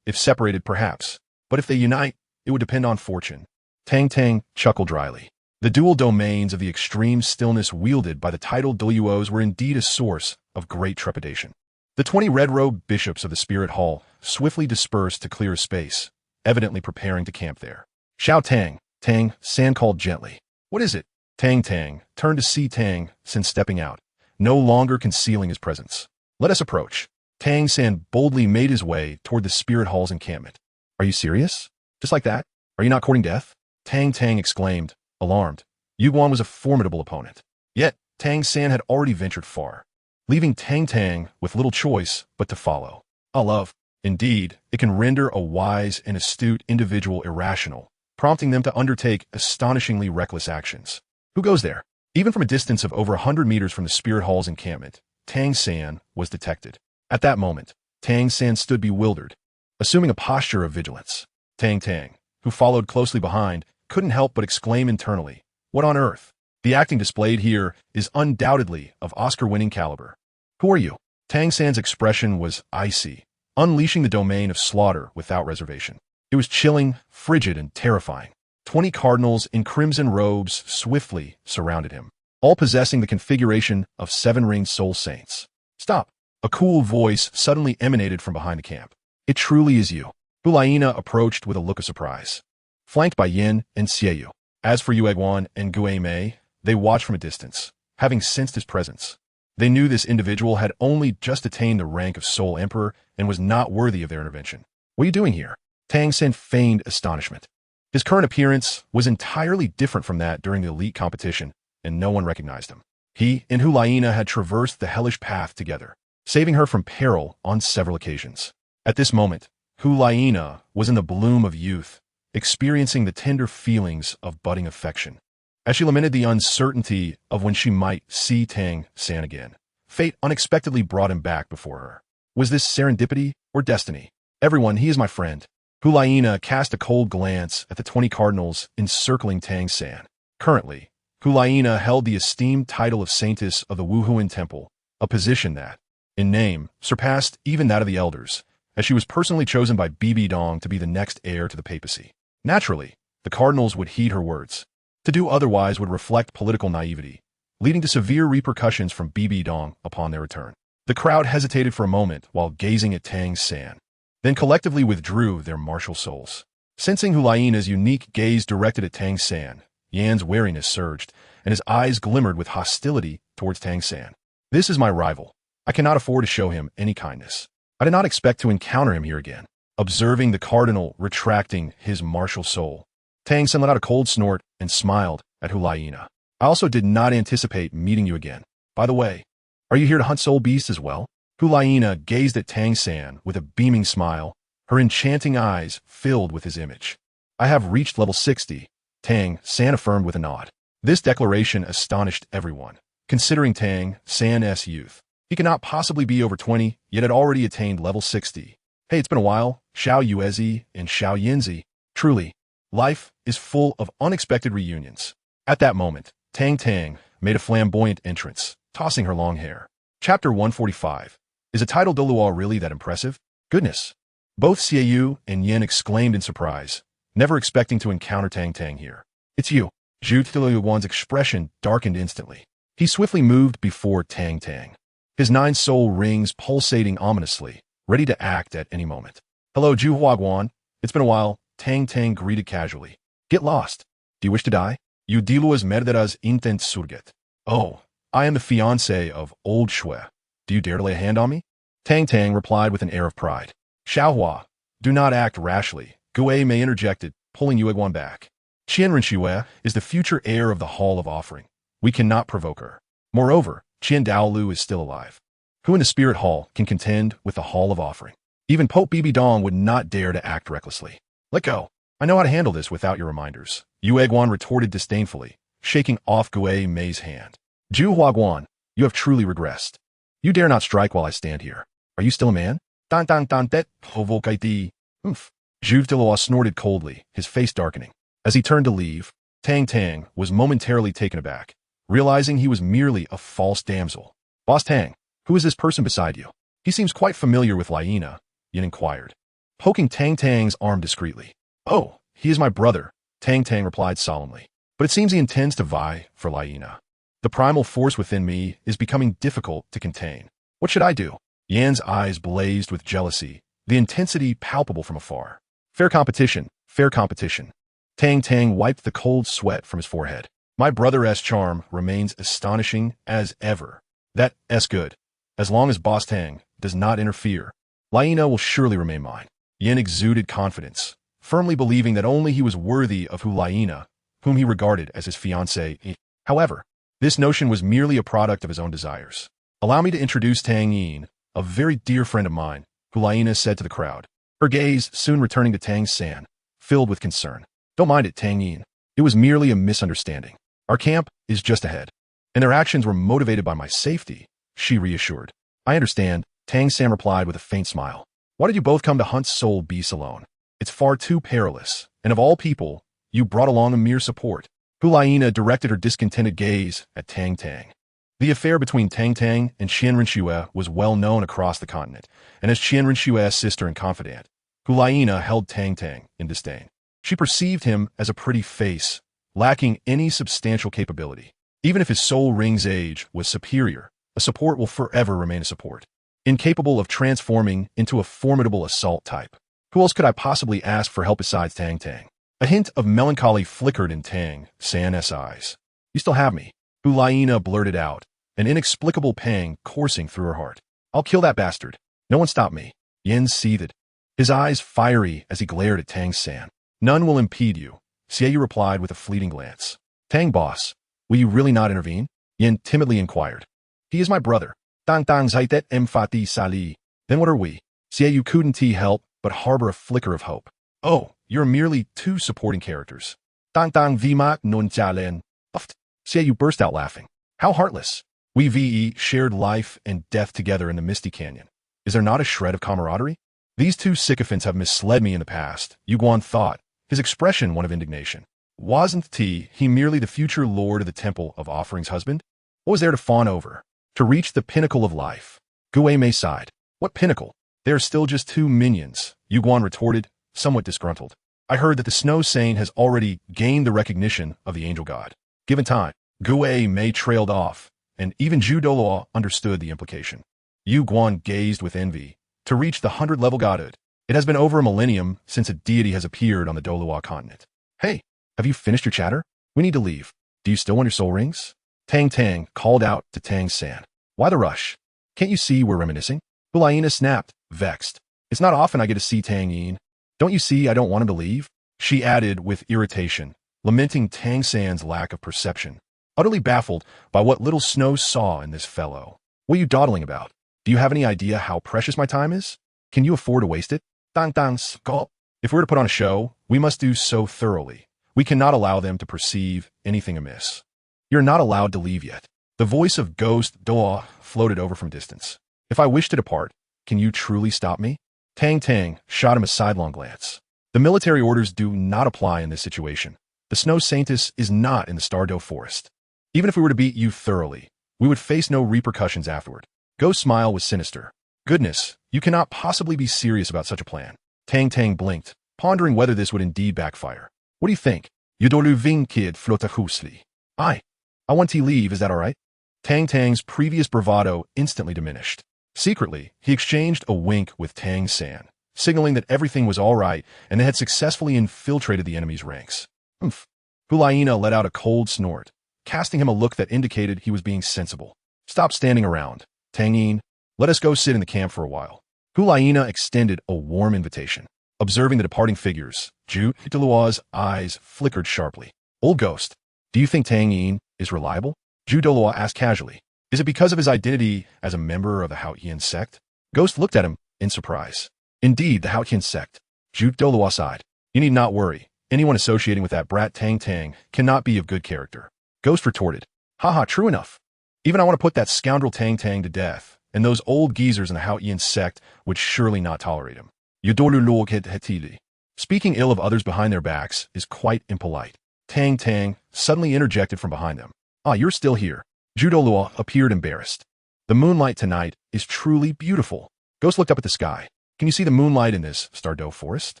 If separated, perhaps. But if they unite, it would depend on fortune. Tang Tang chuckled dryly. The dual domains of the extreme stillness wielded by the titled Douluos were indeed a source of great trepidation. The 20 red-robed bishops of the Spirit Hall swiftly dispersed to clear a space, evidently preparing to camp there. Xiao Tang, Tang San called gently. What is it? Tang Tang turned to see Tang San stepping out, no longer concealing his presence. Let us approach. Tang San boldly made his way toward the Spirit Hall's encampment. Are you serious? Just like that? Are you not courting death? Tang Tang exclaimed, alarmed. Yuguan was a formidable opponent. Yet, Tang San had already ventured far, leaving Tang Tang with little choice but to follow. Love. Indeed, it can render a wise and astute individual irrational, prompting them to undertake astonishingly reckless actions. Who goes there? Even from a distance of over 100 meters from the Spirit Hall's encampment, Tang San was detected. At that moment, Tang San stood bewildered, assuming a posture of vigilance. Tang Tang, who followed closely behind, couldn't help but exclaim internally, "What on earth?" The acting displayed here is undoubtedly of Oscar-winning caliber. Who are you? Tang San's expression was icy, unleashing the domain of slaughter without reservation. It was chilling, frigid, and terrifying. 20 cardinals in crimson robes swiftly surrounded him, all possessing the configuration of 7-ringed soul saints. Stop! A cool voice suddenly emanated from behind the camp. It truly is you. Hulaina approached with a look of surprise, flanked by Yin and Xiaoyu. As for Yuguan and Guei, they watched from a distance, having sensed his presence. They knew this individual had only just attained the rank of sole emperor and was not worthy of their intervention. What are you doing here? Tang San feigned astonishment. His current appearance was entirely different from that during the elite competition, and no one recognized him. He and Hulaina had traversed the hellish path together, saving her from peril on several occasions. At this moment, Hulaina was in the bloom of youth, experiencing the tender feelings of budding affection. As she lamented the uncertainty of when she might see Tang San again, fate unexpectedly brought him back before her. Was this serendipity or destiny? Everyone, he is my friend. Hulaina cast a cold glance at the 20 cardinals encircling Tang San. Currently, Hulaina held the esteemed title of Saintess of the Wuhuan Temple, a position that, in name, surpassed even that of the elders, as she was personally chosen by Bibi Dong to be the next heir to the papacy. Naturally, the cardinals would heed her words. To do otherwise would reflect political naivety, leading to severe repercussions from Bibi Dong upon their return. The crowd hesitated for a moment while gazing at Tang San, then collectively withdrew their martial souls. Sensing Hulaina's unique gaze directed at Tang San, Yan's wariness surged, and his eyes glimmered with hostility towards Tang San. This is my rival. I cannot afford to show him any kindness. I did not expect to encounter him here again. Observing the cardinal retracting his martial soul, Tang San let out a cold snort and smiled at Hulaina. I also did not anticipate meeting you again. By the way, are you here to hunt soul beasts as well? Hulaina gazed at Tang San with a beaming smile, her enchanting eyes filled with his image. I have reached level 60, Tang San affirmed with a nod. This declaration astonished everyone, considering Tang San's youth. He cannot possibly be over 20, yet had already attained level 60. Hey, it's been a while, Xiao Yuezi and Xiao Yinzi. Truly, life is full of unexpected reunions. At that moment, Tang Tang made a flamboyant entrance, tossing her long hair. Chapter 145. Is a title Douluo really that impressive? Goodness. Both Xiaoyu and Yin exclaimed in surprise, never expecting to encounter Tang Tang here. It's you. Zhu Tiluwan's expression darkened instantly. He swiftly moved before Tang Tang, his 9 soul rings pulsating ominously, ready to act at any moment. Hello, Zhu Huaguan. It's been a while, Tang Tang greeted casually. Get lost. Do you wish to die? You Douluo's merderas intent surget. Oh, I am the fiancé of Old Shui. Do you dare to lay a hand on me? Tang Tang replied with an air of pride. Xiaohua, do not act rashly. Gue Mei interjected, pulling Yueguan back. Qian Renxue is the future heir of the Hall of Offering. We cannot provoke her. Moreover, Qian Douluo is still alive. Who in the Spirit Hall can contend with the Hall of Offering? Even Pope Bibi Dong would not dare to act recklessly. Let go. I know how to handle this without your reminders. Yueguan retorted disdainfully, shaking off Gue Mei's hand. Zhu Huaguan, you have truly regressed. You dare not strike while I stand here. Are you still a man? Tang Tang Tang det provocaiti. Oof. Zhu Tiluo snorted coldly, his face darkening. As he turned to leave, Tang Tang was momentarily taken aback, realizing he was merely a false damsel. Boss Tang, who is this person beside you? He seems quite familiar with Laina, Yin inquired, poking Tang Tang's arm discreetly. Oh, he is my brother, Tang Tang replied solemnly. But it seems he intends to vie for Laina. The primal force within me is becoming difficult to contain. What should I do? Yan's eyes blazed with jealousy, the intensity palpable from afar. Fair competition, fair competition. Tang Tang wiped the cold sweat from his forehead. My brother's charm remains astonishing as ever. That's good. As long as Boss Tang does not interfere, Laina will surely remain mine. Yin exuded confidence, firmly believing that only he was worthy of Hulaina, whom he regarded as his fiancée. However, this notion was merely a product of his own desires. Allow me to introduce Tang Yin, a very dear friend of mine, Hulaina said to the crowd, her gaze soon returning to Tang San, filled with concern. Don't mind it, Tang Yin. It was merely a misunderstanding. Our camp is just ahead, and their actions were motivated by my safety, she reassured. I understand, Tang San replied with a faint smile. Why did you both come to hunt soul beasts alone? It's far too perilous, and of all people, you brought along a mere support. Hulaina directed her discontented gaze at Tang Tang. The affair between Tang Tang and Qian Renxue was well known across the continent, and as Qian Renxue's sister and confidant, Hulaina held Tang Tang in disdain. She perceived him as a pretty face, lacking any substantial capability. Even if his soul ring's age was superior, a support will forever remain a support, incapable of transforming into a formidable assault type. Who else could I possibly ask for help besides Tang Tang? A hint of melancholy flickered in Tang San's eyes. You still have me. Hulaina blurted out, an inexplicable pang coursing through her heart. I'll kill that bastard. No one stop me. Yin seethed, his eyes fiery as he glared at Tang San. None will impede you, Xiaoyu replied with a fleeting glance. Tang boss, will you really not intervene? Yin timidly inquired. He is my brother. Tang Tang zaitet emfati sali. Then what are we? Xiaoyu couldn't help but harbor a flicker of hope. Oh, you're merely two supporting characters. Tang Tang vimak non jalen. Puffed. Xiaoyu burst out laughing. How heartless. We VE shared life and death together in the Misty Canyon. Is there not a shred of camaraderie? These two sycophants have misled me in the past, Yu Guan thought, his expression one of indignation. Wasn't he merely the future lord of the Temple of Offerings' husband? What was there to fawn over? To reach the pinnacle of life? Gu Mei sighed. What pinnacle? They are still just two minions, Yu Guan retorted, somewhat disgruntled. I heard that the Snow Saint has already gained the recognition of the angel god. Given time, Gu Mei trailed off, and even Zhu Douluo understood the implication. Yu Guan gazed with envy. To reach the 100-level godhood, it has been over a millennium since a deity has appeared on the Douluo continent. Hey, have you finished your chatter? We need to leave. Do you still want your soul rings? Tang Tang called out to Tang San. Why the rush? Can't you see we're reminiscing? Hulaina snapped, vexed. It's not often I get to see Tang Yin. Don't you see I don't want him to leave? She added with irritation, lamenting Tang San's lack of perception, utterly baffled by what little Snow saw in this fellow. What are you dawdling about? Do you have any idea how precious my time is? Can you afford to waste it? Tang Tang Skill. If we're to put on a show, we must do so thoroughly. We cannot allow them to perceive anything amiss. You're not allowed to leave yet. The voice of Ghost Douluo floated over from distance. If I wish to depart, can you truly stop me? Tang Tang shot him a sidelong glance. The military orders do not apply in this situation. The Snow Saintess is not in the Stardow Forest. Even if we were to beat you thoroughly, we would face no repercussions afterward. Ghost's smile was sinister. Goodness, you cannot possibly be serious about such a plan. Tang Tang blinked, pondering whether this would indeed backfire. What do you think? Yudolu ving kid flotahusli. I want to leave, is that all right? Tang Tang's previous bravado instantly diminished. Secretly, he exchanged a wink with Tang San, signaling that everything was all right and they had successfully infiltrated the enemy's ranks. Humph. Hulaina let out a cold snort, casting him a look that indicated he was being sensible. Stop standing around. Tang Yin, let us go sit in the camp for a while. Hulaina extended a warm invitation. Observing the departing figures, Zhu Douluo's eyes flickered sharply. Old Ghost, do you think Tang Yin is reliable? Zhu Douluo asked casually. Is it because of his identity as a member of the Xuantian Sect? Ghost looked at him in surprise. Indeed, the Xuantian Sect. Zhu Douluo sighed. You need not worry. Anyone associating with that brat Tang Tang cannot be of good character. Ghost retorted. Haha, true enough. Even I want to put that scoundrel Tang Tang to death, and those old geezers in the Xuantian Sect would surely not tolerate him. Douluo hetili. Speaking ill of others behind their backs is quite impolite. Tang Tang suddenly interjected from behind them. Ah, you're still here. Zhu Douluo appeared embarrassed. The moonlight tonight is truly beautiful. Ghost looked up at the sky. Can you see the moonlight in this Stardow Forest?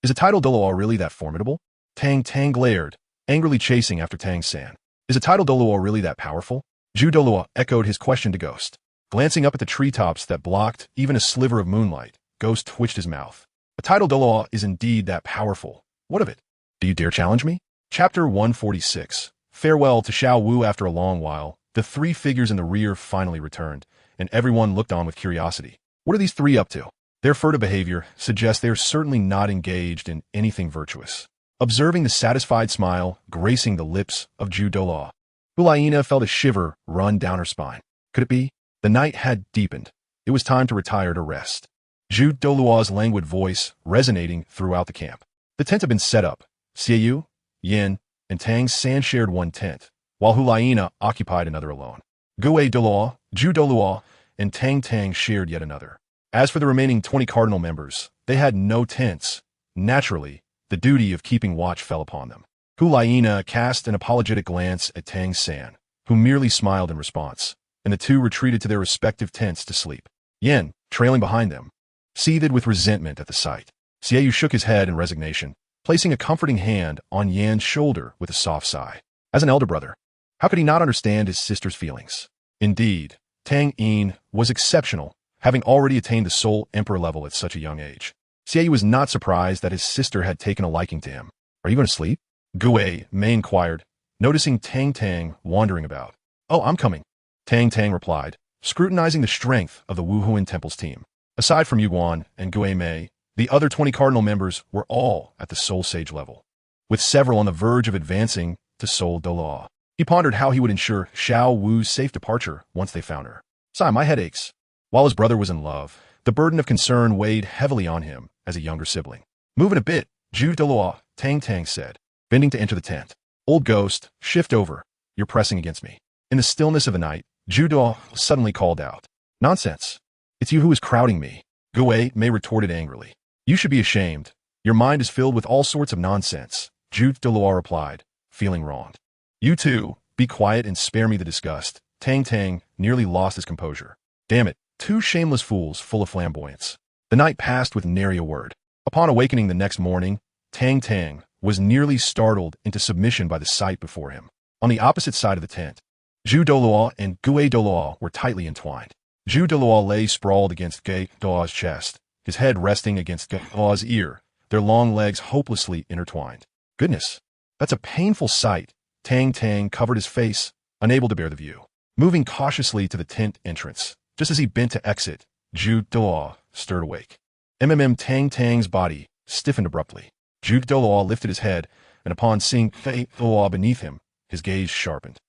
Is a tidal Douluo really that formidable? Tang Tang glared, angrily chasing after Tang San. Is a tidal Douluo really that powerful? Zhu Douluo echoed his question to Ghost. Glancing up at the treetops that blocked even a sliver of moonlight, Ghost twitched his mouth. A tidal Douluo is indeed that powerful. What of it? Do you dare challenge me? Chapter 146. Farewell to Xiao Wu. After a long while, the three figures in the rear finally returned, and everyone looked on with curiosity. What are these three up to? Their furtive behavior suggests they are certainly not engaged in anything virtuous. Observing the satisfied smile gracing the lips of Zhu Douluo, Hulaina felt a shiver run down her spine. Could it be? The night had deepened. It was time to retire to rest. Zhu Douluo's languid voice resonating throughout the camp. The tent had been set up. Xiaoyu, Yin, and Tang San shared one tent, while Hulaina occupied another alone. Gu Douluo, Zhu Douluo, and Tang Tang shared yet another. As for the remaining 20 cardinal members, they had no tents. Naturally, the duty of keeping watch fell upon them. Hulaina cast an apologetic glance at Tang San, who merely smiled in response, and the two retreated to their respective tents to sleep. Yin, trailing behind them, seethed with resentment at the sight. Xiaoyu shook his head in resignation, placing a comforting hand on Yan's shoulder with a soft sigh. As an elder brother, how could he not understand his sister's feelings? Indeed, Tang Yin was exceptional, having already attained the Soul Emperor level at such a young age. Xiaoyu was not surprised that his sister had taken a liking to him. Are you going to sleep? Gu Mei inquired, noticing Tang Tang wandering about. Oh, I'm coming, Tang Tang replied, scrutinizing the strength of the Wuhuan Temple's team. Aside from Yuguan and Gui Mei, the other 20 cardinal members were all at the Soul Sage level, with several on the verge of advancing to Soul Douluo. He pondered how he would ensure Xiao Wu's safe departure once they found her. Sigh, my head aches. While his brother was in love, the burden of concern weighed heavily on him as a younger sibling. Moving a bit, Ju Douluo, Tang Tang said, bending to enter the tent. Old ghost, shift over. You're pressing against me. In the stillness of the night, Ju Douluo suddenly called out. Nonsense. It's you who is crowding me. Gui Mei retorted angrily. You should be ashamed. Your mind is filled with all sorts of nonsense, Ju Douluo replied, feeling wronged. You too, be quiet and spare me the disgust. Tang Tang nearly lost his composure. Damn it, two shameless fools full of flamboyance. The night passed with nary a word. Upon awakening the next morning, Tang Tang was nearly startled into submission by the sight before him. On the opposite side of the tent, Ju Douluo and Gui Douluo were tightly entwined. Ju Douluo lay sprawled against Gui Douluo's chest, his head resting against Gui Douluo's ear, their long legs hopelessly intertwined. Goodness, that's a painful sight. Tang Tang covered his face, unable to bear the view. Moving cautiously to the tent entrance, just as he bent to exit, Ju Douluo stirred awake. Tang Tang's body stiffened abruptly. Ju Douluo lifted his head, and upon seeing Gui Douluo beneath him, his gaze sharpened.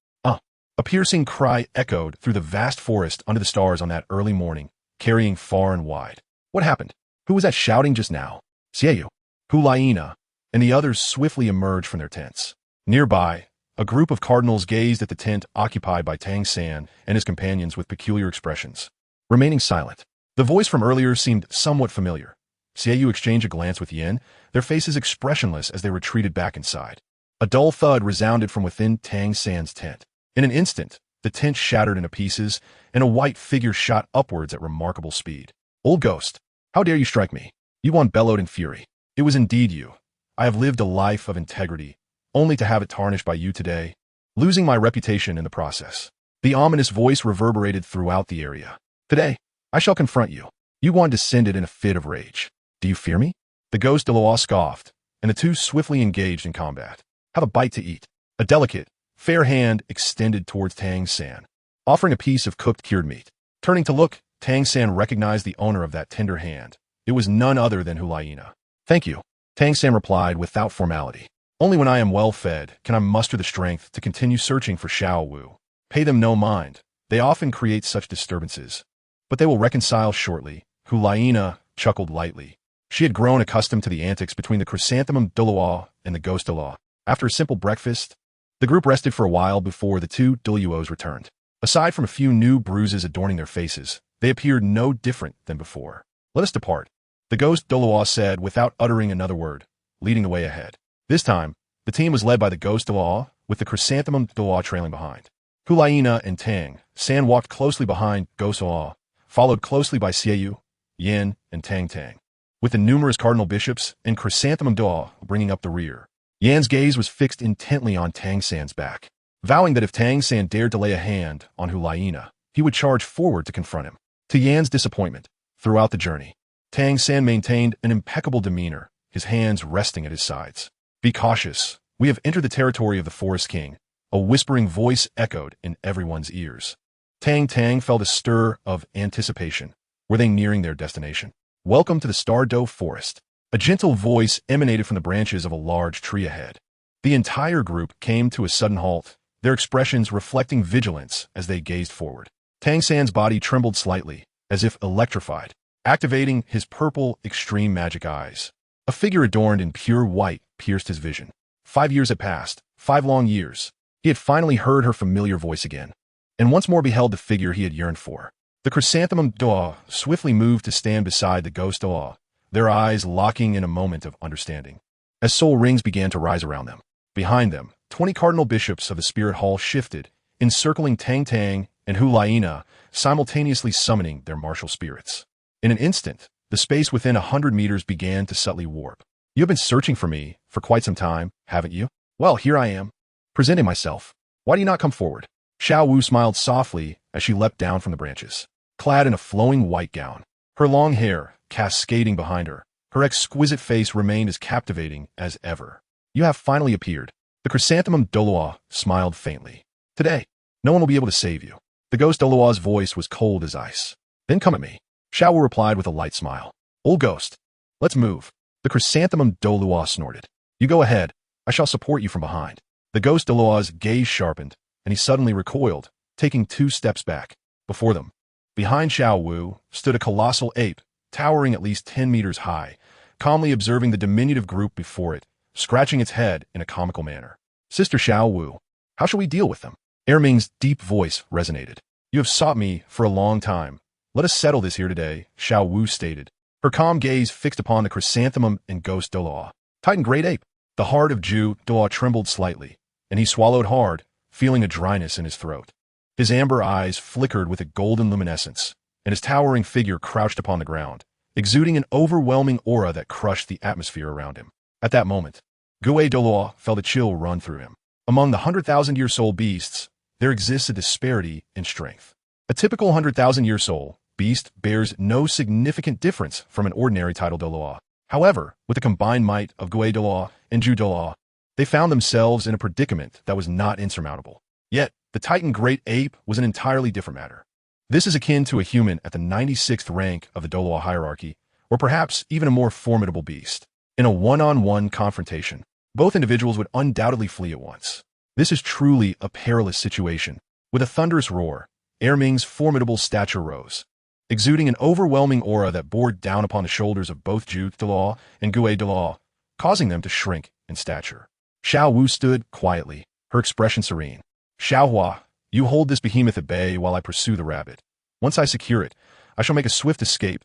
A piercing cry echoed through the vast forest under the stars on that early morning, carrying far and wide. What happened? Who was that shouting just now? Xiaoyu, Hulaina, and the others swiftly emerged from their tents. Nearby, a group of cardinals gazed at the tent occupied by Tang San and his companions with peculiar expressions. Remaining silent, the voice from earlier seemed somewhat familiar. Xiaoyu exchanged a glance with Yin, their faces expressionless as they retreated back inside. A dull thud resounded from within Tang San's tent. In an instant, the tent shattered into pieces, and a white figure shot upwards at remarkable speed. Old ghost, how dare you strike me? Yuan bellowed in fury. It was indeed you. I have lived a life of integrity, only to have it tarnished by you today, losing my reputation in the process. The ominous voice reverberated throughout the area. Today, I shall confront you. Yuan descended in a fit of rage. Do you fear me? The ghost Douluo scoffed, and the two swiftly engaged in combat. Have a bite to eat. A delicate, fair hand extended towards Tang San, offering a piece of cooked cured meat. Turning to look, Tang San recognized the owner of that tender hand. It was none other than Hulaina. Thank you, Tang San replied without formality. Only when I am well fed can I muster the strength to continue searching for Xiao Wu. Pay them no mind. They often create such disturbances. But they will reconcile shortly. Hulaina chuckled lightly. She had grown accustomed to the antics between the chrysanthemum Douluo and the ghost Douluo. After a simple breakfast, the group rested for a while before the two Douluos returned. Aside from a few new bruises adorning their faces, they appeared no different than before. Let us depart, the ghost Douluo said without uttering another word, leading the way ahead. This time, the team was led by the ghost Douluo, with the chrysanthemum Douluo trailing behind. Hulaina and Tang San walked closely behind ghost Douluo, followed closely by Xiaoyu, Yin, and Tang Tang, with the numerous cardinal bishops and chrysanthemum Douluo bringing up the rear. Yan's gaze was fixed intently on Tang San's back, vowing that if Tang San dared to lay a hand on Hulaina, he would charge forward to confront him. To Yan's disappointment, throughout the journey, Tang San maintained an impeccable demeanor, his hands resting at his sides. Be cautious. We have entered the territory of the Forest King, a whispering voice echoed in everyone's ears. Tang Tang felt a stir of anticipation. Were they nearing their destination? Welcome to the Stardow Forest. A gentle voice emanated from the branches of a large tree ahead. The entire group came to a sudden halt, their expressions reflecting vigilance as they gazed forward. Tang San's body trembled slightly, as if electrified, activating his purple extreme magic eyes. A figure adorned in pure white pierced his vision. 5 years had passed, 5 long years. He had finally heard her familiar voice again, and once more beheld the figure he had yearned for. The chrysanthemum Douluo swiftly moved to stand beside the ghost Douluo, their eyes locking in a moment of understanding. As soul rings began to rise around them, behind them, 20 cardinal bishops of the Spirit Hall shifted, encircling Tang Tang and Hulaina, simultaneously summoning their martial spirits. In an instant, the space within 100 meters began to subtly warp. You have been searching for me for quite some time, haven't you? Well, here I am, presenting myself. Why do you not come forward? Xiao Wu smiled softly as she leapt down from the branches, clad in a flowing white gown. Her long hair, cascading behind her, her exquisite face remained as captivating as ever. You have finally appeared. The chrysanthemum Douluo smiled faintly. Today, No one will be able to save you. The ghost Douluo's voice was cold as ice. Then come at me. Xiao Wu replied with a light smile. Old ghost. Let's move. The chrysanthemum Douluo snorted. You go ahead. I shall support you from behind. The ghost Douluo's gaze sharpened, and he suddenly recoiled, taking 2 steps back. Before them, behind Xiao Wu, stood a colossal ape, towering at least 10 meters high, calmly observing the diminutive group before it, scratching its head in a comical manner. Sister Xiao Wu, how shall we deal with them? Erming's deep voice resonated. You have sought me for a long time. Let us settle this here today, Xiao Wu stated, her calm gaze fixed upon the chrysanthemum and ghost Douluo. Titan Great Ape. The heart of Ju Douluo trembled slightly, and he swallowed hard, feeling a dryness in his throat. His amber eyes flickered with a golden luminescence, and his towering figure crouched upon the ground, exuding an overwhelming aura that crushed the atmosphere around him. At that moment, Gue Douluo felt a chill run through him. Among the 100,000-year soul beasts, there exists a disparity in strength. A typical 100,000-year soul beast bears no significant difference from an ordinary title Douluo. However, with the combined might of Gue Douluo and Ju Douluo, they found themselves in a predicament that was not insurmountable. Yet, the Titan Great Ape was an entirely different matter. This is akin to a human at the 96th rank of the Douluo hierarchy, or perhaps even a more formidable beast. In a one-on-one confrontation, both individuals would undoubtedly flee at once. This is truly a perilous situation. With a thunderous roar, Erming's formidable stature rose, exuding an overwhelming aura that bore down upon the shoulders of both Ju Douluo and Gue Douluo, causing them to shrink in stature. Xiao Wu stood quietly, her expression serene. Xiao Hua, you hold this behemoth at bay while I pursue the rabbit. Once I secure it, I shall make a swift escape.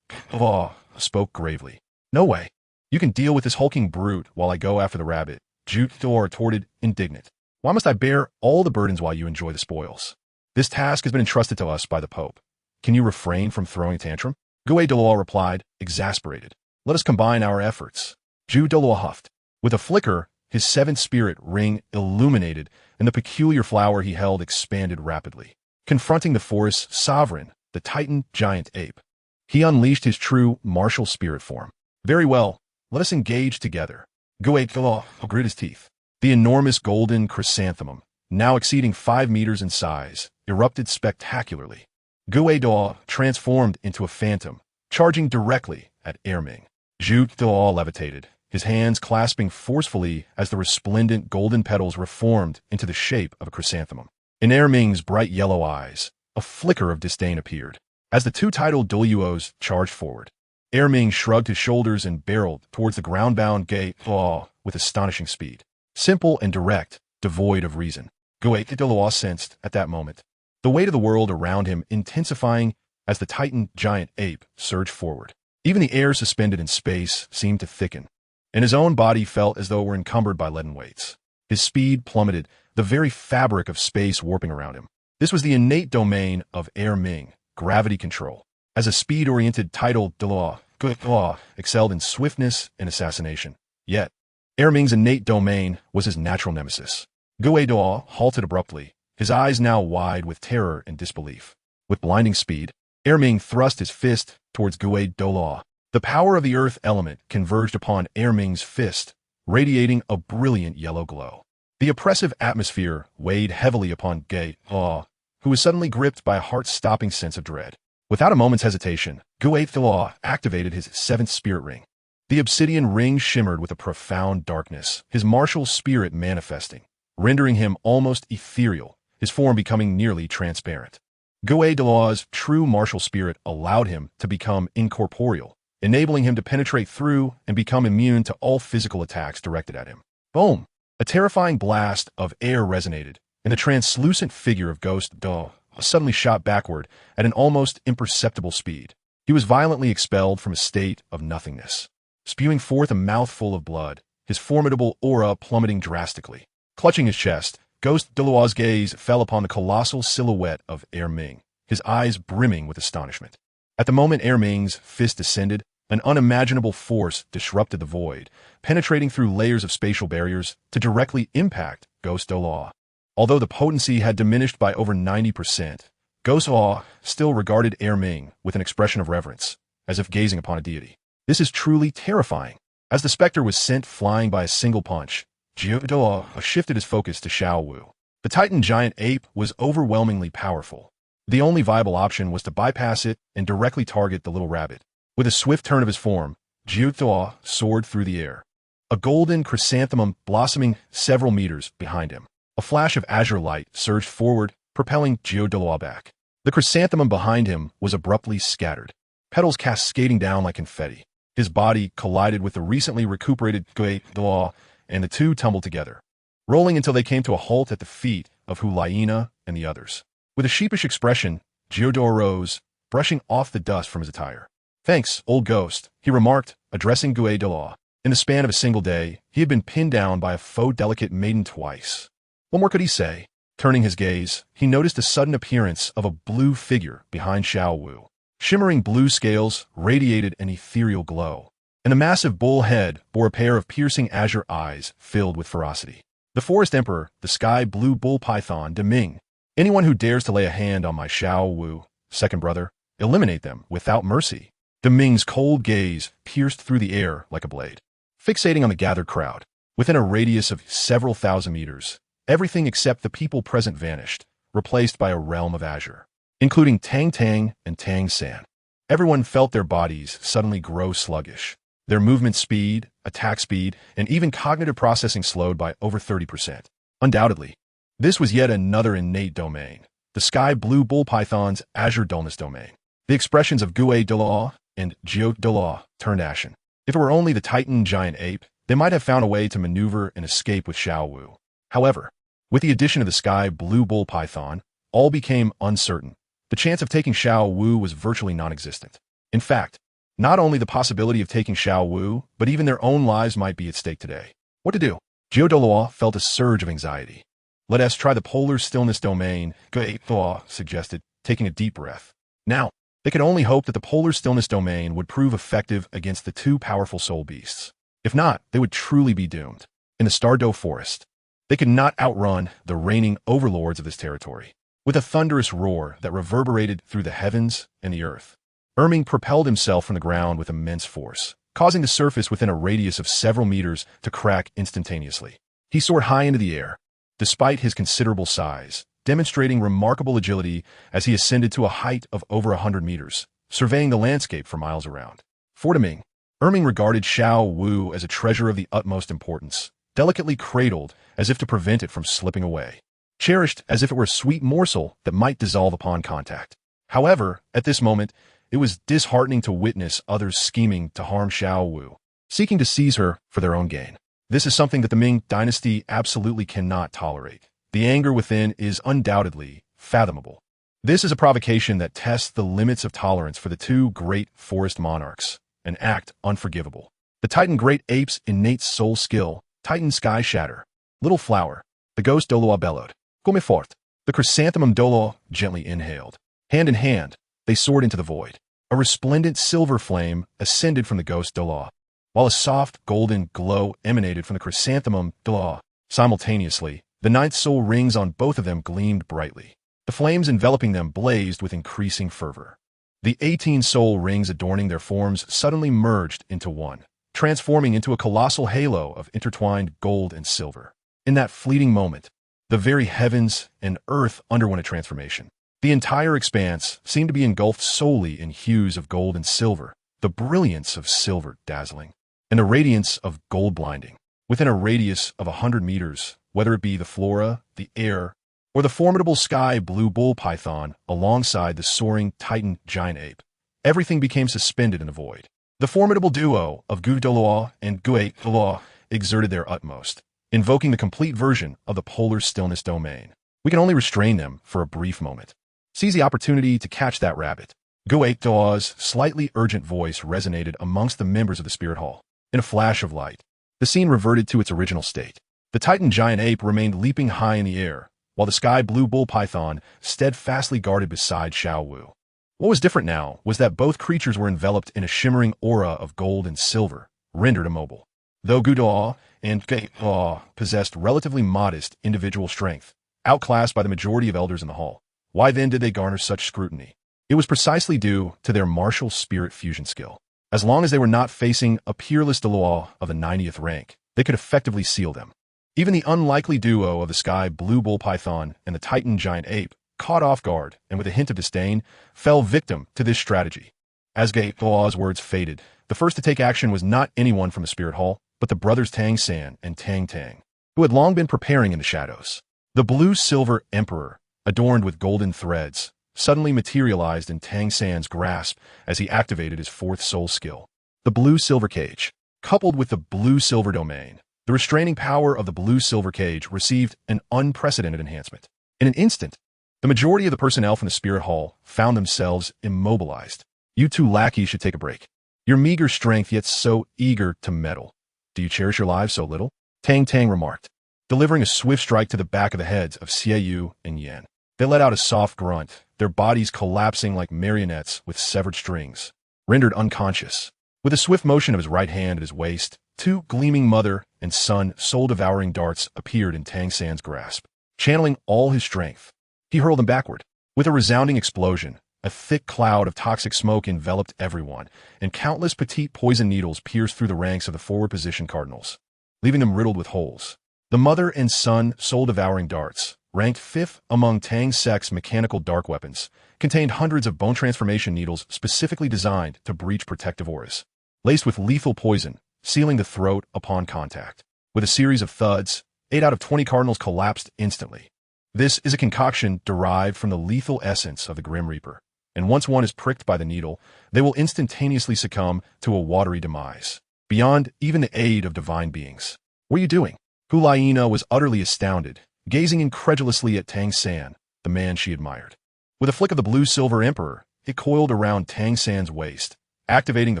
Douluo spoke gravely. No way. You can deal with this hulking brute while I go after the rabbit, Ju Douluo retorted, indignant. Why must I bear all the burdens while you enjoy the spoils? This task has been entrusted to us by the Pope. Can you refrain from throwing a tantrum? Gue Douluo replied, exasperated. Let us combine our efforts. Ju Douluo huffed. With a flicker, his 7th spirit ring illuminated, and the peculiar flower he held expanded rapidly, confronting the forest's sovereign, the Titan giant ape. He unleashed his true martial spirit form. Very well, let us engage together. Gue Douluo grit his teeth. The enormous golden chrysanthemum, now exceeding 5 meters in size, erupted spectacularly. Gue Douluo transformed into a phantom, charging directly at Erming. Ju Douluo levitated, his hands clasping forcefully as the resplendent golden petals reformed into the shape of a chrysanthemum. In Erming's bright yellow eyes, a flicker of disdain appeared. As the 2 titled Douluos charged forward, Erming shrugged his shoulders and barreled towards the ground-bound Gue Douluo with astonishing speed. Simple and direct, devoid of reason. Gue Douluo sensed, at that moment, the weight of the world around him intensifying as the Titan giant ape surged forward. Even the air suspended in space seemed to thicken, and his own body felt as though it were encumbered by leaden weights. His speed plummeted, the very fabric of space warping around him. This was the innate domain of Erming, gravity control. As a speed-oriented title Douluo, Gue Douluo excelled in swiftness and assassination. Yet, Erming's innate domain was his natural nemesis. Gue Douluo halted abruptly, his eyes now wide with terror and disbelief. With blinding speed, Erming thrust his fist towards Gue Douluo. The power of the earth element converged upon Erming's fist, radiating a brilliant yellow glow. The oppressive atmosphere weighed heavily upon Gue Douluo, who was suddenly gripped by a heart-stopping sense of dread. Without a moment's hesitation, Gue Douluo activated his 7th spirit ring. The obsidian ring shimmered with a profound darkness, his martial spirit manifesting, rendering him almost ethereal, his form becoming nearly transparent. Gue Douluo's true martial spirit allowed him to become incorporeal, enabling him to penetrate through and become immune to all physical attacks directed at him. Boom! A terrifying blast of air resonated, and the translucent figure of Ghost Douluo suddenly shot backward at an almost imperceptible speed. He was violently expelled from a state of nothingness, spewing forth a mouthful of blood, his formidable aura plummeting drastically. Clutching his chest, Ghost Douluo's gaze fell upon the colossal silhouette of Erming, his eyes brimming with astonishment. At the moment Erming's fist descended, an unimaginable force disrupted the void, penetrating through layers of spatial barriers to directly impact Ghost Douluo. Although the potency had diminished by over 90%, Ghost Douluo still regarded Erming with an expression of reverence, as if gazing upon a deity. This is truly terrifying. As the specter was sent flying by a single punch, Ju Douluo shifted his focus to Xiao Wu. The Titan giant ape was overwhelmingly powerful. The only viable option was to bypass it and directly target the little rabbit. With a swift turn of his form, Douluo soared through the air, a golden chrysanthemum blossoming several meters behind him. A flash of azure light surged forward, propelling Douluo back. The chrysanthemum behind him was abruptly scattered, petals cascading down like confetti. His body collided with the recently recuperated Douluo, and the two tumbled together, rolling until they came to a halt at the feet of Hulayina and the others. With a sheepish expression, Douluo rose, brushing off the dust from his attire. "Thanks, old ghost," he remarked, addressing Douluo. In the span of a single day, he had been pinned down by a faux delicate maiden twice. What more could he say? Turning his gaze, he noticed the sudden appearance of a blue figure behind Xiao Wu. Shimmering blue scales radiated an ethereal glow, and the massive bull head bore a pair of piercing azure eyes filled with ferocity. The Forest Emperor, the sky blue bull python, Deming. Anyone who dares to lay a hand on my Xiao Wu, second brother, eliminate them without mercy. Deming's cold gaze pierced through the air like a blade, fixating on the gathered crowd. Within a radius of several thousand meters, everything except the people present vanished, replaced by a realm of azure, including Tang Tang and Tang San. Everyone felt their bodies suddenly grow sluggish, their movement speed, attack speed, and even cognitive processing slowed by over 30%. Undoubtedly, this was yet another innate domain, the sky blue bull python's azure dullness domain. The expressions of Douluo and Douluo turned ashen. If it were only the Titan giant ape, they might have found a way to maneuver and escape with Xiao Wu. However, with the addition of the sky blue bull python, all became uncertain. The chance of taking Xiao Wu was virtually non-existent. In fact, not only the possibility of taking Xiao Wu, but even their own lives might be at stake today. What to do? Douluo felt a surge of anxiety. "Let us try the polar stillness domain," Douluo suggested, taking a deep breath. Now, they could only hope that the polar stillness domain would prove effective against the two powerful soul beasts. If not, they would truly be doomed. In the Stardow Forest, they could not outrun the reigning overlords of this territory. With a thunderous roar that reverberated through the heavens and the earth, Erming propelled himself from the ground with immense force, causing the surface within a radius of several meters to crack instantaneously. He soared high into the air, despite his considerable size, demonstrating remarkable agility as he ascended to a height of over 100 meters, surveying the landscape for miles around. For Deming, Erming regarded Xiao Wu as a treasure of the utmost importance, delicately cradled as if to prevent it from slipping away, cherished as if it were a sweet morsel that might dissolve upon contact. However, at this moment, it was disheartening to witness others scheming to harm Xiao Wu, seeking to seize her for their own gain. This is something that the Ming dynasty absolutely cannot tolerate. The anger within is undoubtedly fathomable. This is a provocation that tests the limits of tolerance for the two great forest monarchs, an act unforgivable. The Titan Great Ape's innate soul skill, Titan Sky Shatter. Little flower. The ghost Douluo bellowed. Come forth. The chrysanthemum Douluo gently inhaled. Hand in hand, they soared into the void. A resplendent silver flame ascended from the ghost Douluo, while a soft golden glow emanated from the chrysanthemum Douluo. Simultaneously, the ninth soul rings on both of them gleamed brightly. The flames enveloping them blazed with increasing fervor. The 18 soul rings adorning their forms suddenly merged into one, transforming into a colossal halo of intertwined gold and silver. In that fleeting moment, the very heavens and earth underwent a transformation. The entire expanse seemed to be engulfed solely in hues of gold and silver, the brilliance of silver dazzling, and the radiance of gold blinding. Within a radius of 100 meters, whether it be the flora, the air, or the formidable sky blue bull python alongside the soaring Titan giant ape, everything became suspended in the void. The formidable duo of Douluo and Douluo exerted their utmost, invoking the complete version of the polar stillness domain. We can only restrain them for a brief moment. Seize the opportunity to catch that rabbit. Douluo's slightly urgent voice resonated amongst the members of the spirit hall. In a flash of light, the scene reverted to its original state. The Titan giant ape remained leaping high in the air, while the sky blue bull python steadfastly guarded beside Xiao Wu. What was different now was that both creatures were enveloped in a shimmering aura of gold and silver, rendered immobile. Though Douluo and Douluo possessed relatively modest individual strength, outclassed by the majority of elders in the hall, why then did they garner such scrutiny? It was precisely due to their martial spirit fusion skill. As long as they were not facing a peerless Douluo of the 90th rank, they could effectively seal them. Even the unlikely duo of the sky blue bull python and the titan giant ape, caught off guard and with a hint of disdain, fell victim to this strategy. As Douluo's words faded, the first to take action was not anyone from the spirit hall, but the brothers Tang San and Tang Tang, who had long been preparing in the shadows. The blue-silver emperor, adorned with golden threads, suddenly materialized in Tang San's grasp as he activated his fourth soul skill. The blue-silver cage. Coupled with the blue-silver domain, the restraining power of the blue-silver cage received an unprecedented enhancement. In an instant, the majority of the personnel from the spirit hall found themselves immobilized. You two lackeys should take a break. Your meager strength, yet so eager to meddle. Do you cherish your lives so little? Tang Tang remarked, delivering a swift strike to the back of the heads of Xiaoyu and Yan. They let out a soft grunt, their bodies collapsing like marionettes with severed strings, rendered unconscious. With a swift motion of his right hand at his waist, two gleaming mother and son soul-devouring darts appeared in Tang San's grasp. Channeling all his strength, he hurled them backward. With a resounding explosion, a thick cloud of toxic smoke enveloped everyone, and countless petite poison needles pierced through the ranks of the forward-positioned cardinals, leaving them riddled with holes. The mother and son soul-devouring darts, ranked 5th among Tang Sect's mechanical dark weapons, contained hundreds of bone transformation needles specifically designed to breach protective auras, laced with lethal poison, sealing the throat upon contact. With a series of thuds, 8 out of 20 cardinals collapsed instantly. This is a concoction derived from the lethal essence of the Grim Reaper, and once one is pricked by the needle, they will instantaneously succumb to a watery demise, beyond even the aid of divine beings. What are you doing? Hulaina was utterly astounded, gazing incredulously at Tang San, the man she admired. With a flick of the blue-silver emperor, it coiled around Tang San's waist, activating the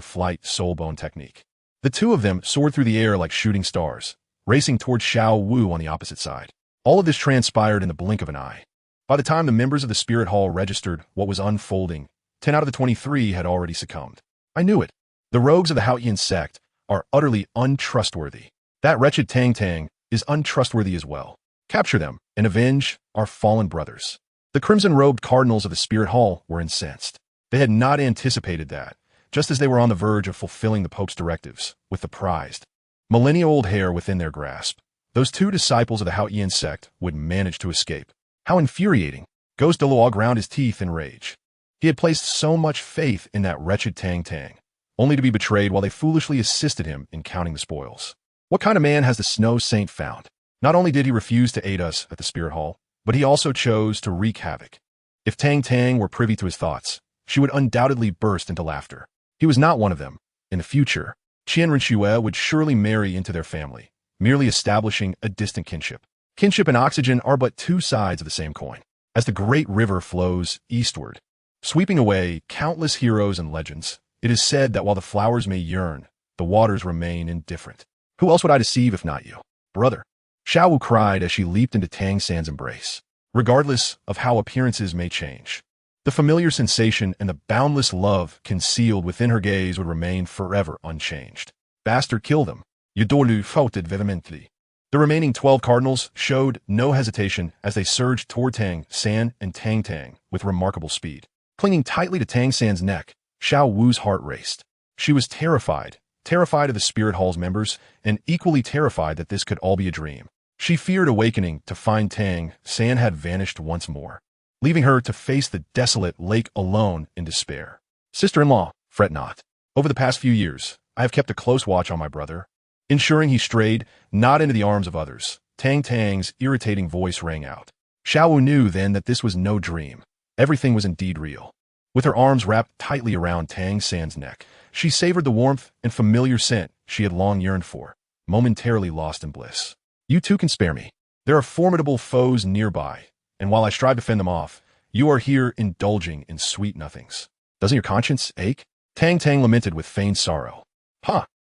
flight soul bone technique. The two of them soared through the air like shooting stars, racing towards Xiao Wu on the opposite side. All of this transpired in the blink of an eye. By the time the members of the Spirit Hall registered what was unfolding, 10 out of the 23 had already succumbed. I knew it. The rogues of the Xuantian Sect are utterly untrustworthy. That wretched Tang Tang is untrustworthy as well. Capture them and avenge our fallen brothers. The crimson-robed cardinals of the Spirit Hall were incensed. They had not anticipated that, just as they were on the verge of fulfilling the Pope's directives, with the prized, millennia-old heir within their grasp, those two disciples of the Xuantian Sect would manage to escape. How infuriating! Ghost Douluo ground his teeth in rage. He had placed so much faith in that wretched Tang Tang, only to be betrayed while they foolishly assisted him in counting the spoils. What kind of man has the Snow Saint found? Not only did he refuse to aid us at the Spirit Hall, but he also chose to wreak havoc. If Tang Tang were privy to his thoughts, she would undoubtedly burst into laughter. He was not one of them. In the future, Qian Renxue would surely marry into their family, merely establishing a distant kinship. Kinship and oxygen are but two sides of the same coin. As the great river flows eastward, sweeping away countless heroes and legends, it is said that while the flowers may yearn, the waters remain indifferent. Who else would I deceive if not you, brother? Xiao Wu cried as she leaped into Tang San's embrace. Regardless of how appearances may change, the familiar sensation and the boundless love concealed within her gaze would remain forever unchanged. Bastard, kill them. Douluo fouted vehemently. The remaining 12 cardinals showed no hesitation as they surged toward Tang San and Tang Tang with remarkable speed. Clinging tightly to Tang San's neck, Xiao Wu's heart raced. She was terrified of the Spirit Hall's members, and equally terrified that this could all be a dream. She feared awakening to find Tang San had vanished once more, leaving her to face the desolate lake alone in despair. Sister-in-law, fret not. Over the past few years, I have kept a close watch on my brother, ensuring he strayed not into the arms of others. Tang Tang's irritating voice rang out. Xiao Wu knew then that this was no dream. Everything was indeed real. With her arms wrapped tightly around Tang San's neck, she savored the warmth and familiar scent she had long yearned for, momentarily lost in bliss. You too can spare me. There are formidable foes nearby, and while I strive to fend them off, you are here indulging in sweet nothings. Doesn't your conscience ache? Tang Tang lamented with feigned sorrow.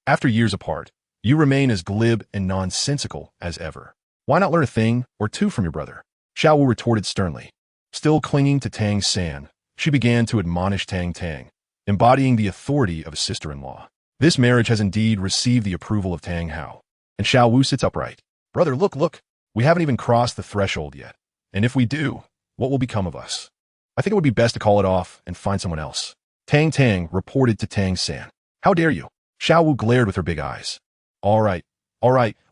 After years apart, you remain as glib and nonsensical as ever. Why not learn a thing or two from your brother? Xiao Wu retorted sternly. Still clinging to Tang San, she began to admonish Tang Tang, embodying the authority of a sister-in-law. This marriage has indeed received the approval of Tang Hao. And Xiao Wu sits upright. Brother, look. We haven't even crossed the threshold yet. And if we do, what will become of us? I think it would be best to call it off and find someone else. Tang Tang reported to Tang San. How dare you? Xiao Wu glared with her big eyes. All right,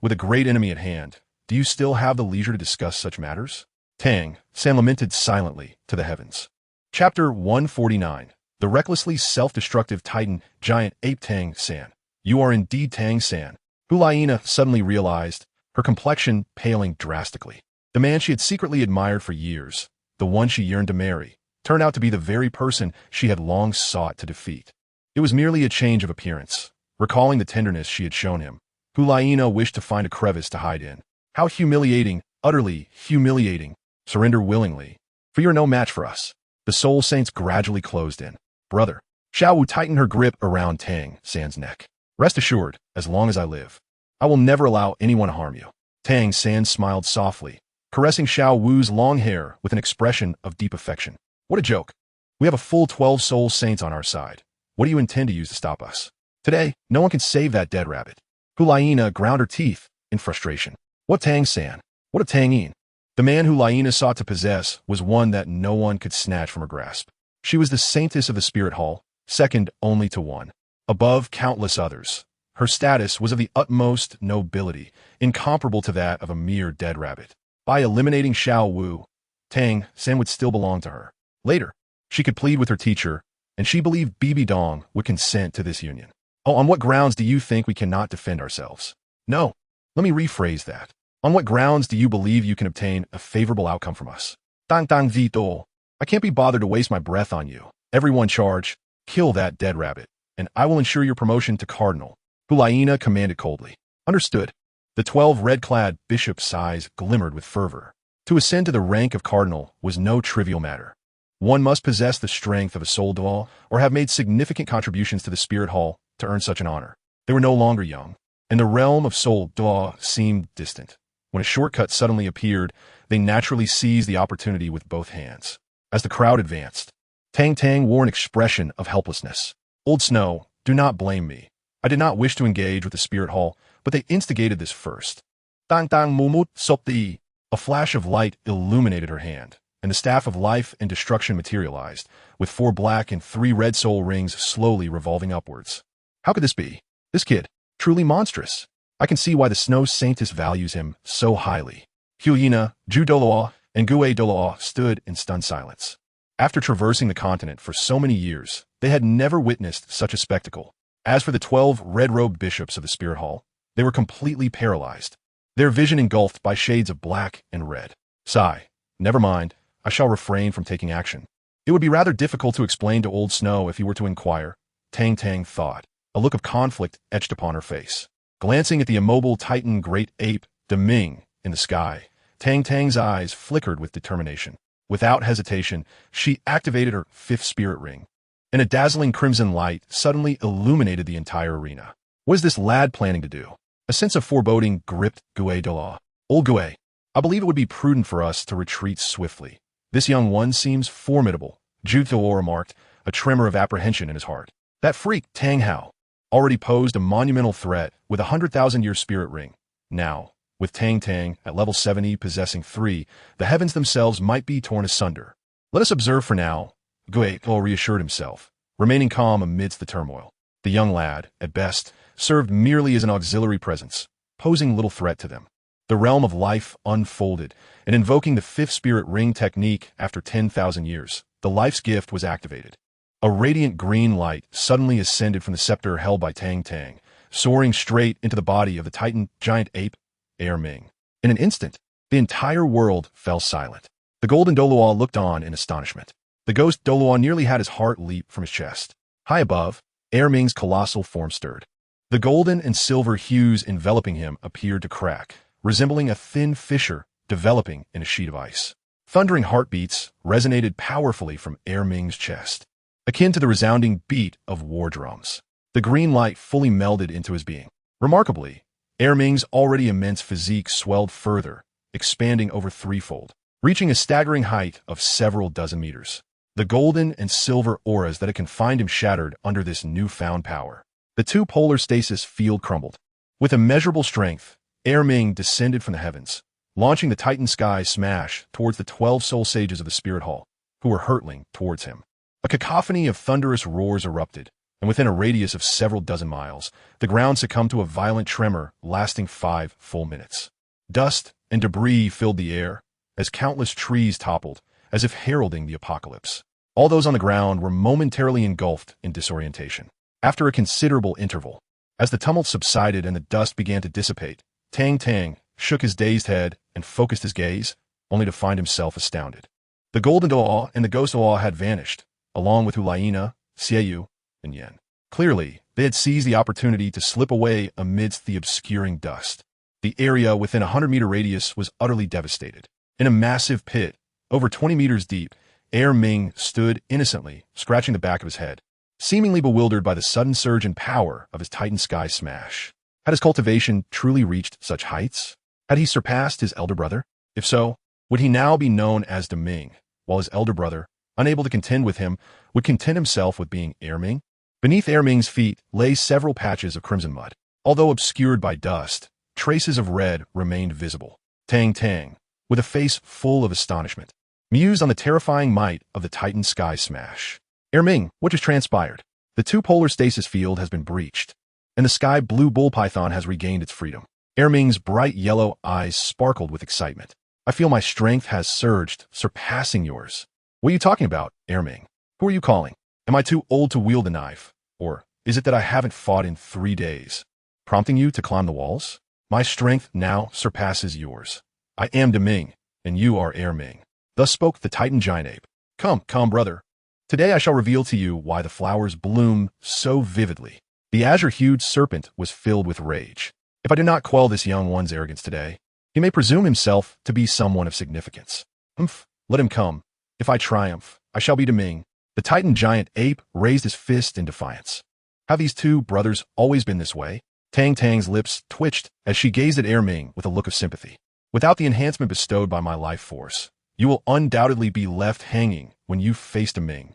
with a great enemy at hand, do you still have the leisure to discuss such matters? Tang San lamented silently to the heavens. Chapter 149. The recklessly self-destructive Titan Giant Ape Tang San. You are indeed Tang San. Hulaina suddenly realized, her complexion paling drastically. The man she had secretly admired for years, the one she yearned to marry, turned out to be the very person she had long sought to defeat. It was merely a change of appearance. Recalling the tenderness she had shown him, Hulaina wished to find a crevice to hide in. How humiliating, utterly humiliating. Surrender willingly, for you are no match for us. The soul saints gradually closed in. Brother. Xiao Wu tightened her grip around Tang San's neck. Rest assured, as long as I live, I will never allow anyone to harm you. Tang San smiled softly, caressing Xiao Wu's long hair with an expression of deep affection. What a joke. We have a full 12 soul saints on our side. What do you intend to use to stop us? Today, no one can save that dead rabbit. Hulaina ground her teeth in frustration. What Tang San? What a Tangin? The man Hulaina sought to possess was one that no one could snatch from her grasp. She was the saintess of the spirit hall, second only to one, above countless others. Her status was of the utmost nobility, incomparable to that of a mere dead rabbit. By eliminating Xiao Wu, Tang San would still belong to her. Later, she could plead with her teacher, and she believed Bibi Dong would consent to this union. Oh, on what grounds do you think we cannot defend ourselves? No, let me rephrase that. On what grounds do you believe you can obtain a favorable outcome from us? Tang Tang Vito. I can't be bothered to waste my breath on you. Everyone charge, kill that dead rabbit, and I will ensure your promotion to cardinal. Hulaina commanded coldly. Understood. The 12 red-clad bishops' eyes glimmered with fervor. To ascend to the rank of cardinal was no trivial matter. One must possess the strength of a soul Douluo or have made significant contributions to the spirit hall to earn such an honor. They were no longer young, and the realm of soul Douluo seemed distant. When a shortcut suddenly appeared, they naturally seized the opportunity with both hands. As the crowd advanced, Tang Tang wore an expression of helplessness. Old Snow, do not blame me. I did not wish to engage with the spirit hall, but they instigated this first. Tang Tang Mumut Sopti. A flash of light illuminated her hand, and the staff of life and destruction materialized, with 4 black and 3 red soul rings slowly revolving upwards. How could this be? This kid, truly monstrous. I can see why the Snow Saintess values him so highly. Hulaina, Ju Douluo, and Gue Douluo stood in stunned silence. After traversing the continent for so many years, they had never witnessed such a spectacle. As for the 12 red-robed bishops of the Spirit Hall, they were completely paralyzed, their vision engulfed by shades of black and red. Sigh. Never mind, I shall refrain from taking action. It would be rather difficult to explain to Old Snow if he were to inquire, Tang Tang thought, a look of conflict etched upon her face. Glancing at the immobile Titan great ape, Deming, in the sky, Tang Tang's eyes flickered with determination. Without hesitation, she activated her 5th spirit ring, and a dazzling crimson light suddenly illuminated the entire arena. What is this lad planning to do? A sense of foreboding gripped Gue Douluo. Old Gue, I believe it would be prudent for us to retreat swiftly. This young one seems formidable, Ju Douluo remarked, a tremor of apprehension in his heart. That freak, Tang Hao, already posed a monumental threat with a 100,000-year spirit ring. Now, with Tang Tang at level 70 possessing 3, the heavens themselves might be torn asunder. Let us observe for now, Gue reassured himself, remaining calm amidst the turmoil. The young lad, at best, served merely as an auxiliary presence, posing little threat to them. The realm of life unfolded, and invoking the 5th spirit ring technique after 10,000 years, the life's gift was activated. A radiant green light suddenly ascended from the scepter held by Tang Tang, soaring straight into the body of the Titan giant ape, Ming. In an instant, the entire world fell silent. The golden Douluo looked on in astonishment. The ghost Douluo nearly had his heart leap from his chest. High above, Ming's colossal form stirred. The golden and silver hues enveloping him appeared to crack, resembling a thin fissure developing in a sheet of ice. Thundering heartbeats resonated powerfully from Ming's chest, akin to the resounding beat of war drums. The green light fully melded into his being. Remarkably, Ming's already immense physique swelled further, expanding over threefold, reaching a staggering height of several dozen meters. The golden and silver auras that had confined him shattered under this newfound power. The 2 polar stasis field crumbled. With immeasurable strength, Ming descended from the heavens, launching the Titan sky smash towards the 12 soul sages of the Spirit Hall, who were hurtling towards him. A cacophony of thunderous roars erupted, and within a radius of several dozen miles, the ground succumbed to a violent tremor lasting 5 full minutes. Dust and debris filled the air, as countless trees toppled, as if heralding the apocalypse. All those on the ground were momentarily engulfed in disorientation. After a considerable interval, as the tumult subsided and the dust began to dissipate, Tang Tang shook his dazed head and focused his gaze, only to find himself astounded. The golden Douluo and the ghost Douluo had vanished, along with Hulaina, Xiaoyu, and Yen. Clearly, they had seized the opportunity to slip away amidst the obscuring dust. The area within a 100-meter radius was utterly devastated. In a massive pit, over 20 meters deep, Ming stood innocently, scratching the back of his head, seemingly bewildered by the sudden surge in power of his Titan Sky smash. Had his cultivation truly reached such heights? Had he surpassed his elder brother? If so, would he now be known as Ming, while his elder brother, unable to contend with him, would content himself with being Ming? Beneath Ming's feet lay several patches of crimson mud. Although obscured by dust, traces of red remained visible. Tang Tang, with a face full of astonishment, mused on the terrifying might of the Titan Sky smash. Ming, what has transpired? The two-polar stasis field has been breached, and the sky blue bull python has regained its freedom. Ming's bright yellow eyes sparkled with excitement. I feel my strength has surged, surpassing yours. What are you talking about, Ming? Who are you calling? Am I too old to wield a knife? Or is it that I haven't fought in 3 days, prompting you to climb the walls? My strength now surpasses yours. I am Ming, and you are Ming. Thus spoke the Titan giant ape. Come, brother. Today I shall reveal to you why the flowers bloom so vividly. The azure-hued serpent was filled with rage. If I do not quell this young one's arrogance today, he may presume himself to be someone of significance. Let him come. If I triumph, I shall be Ming. The Titan giant ape raised his fist in defiance. Have these two brothers always been this way? Tang Tang's lips twitched as she gazed at Ming with a look of sympathy. Without the enhancement bestowed by my life force, you will undoubtedly be left hanging when you face Ming.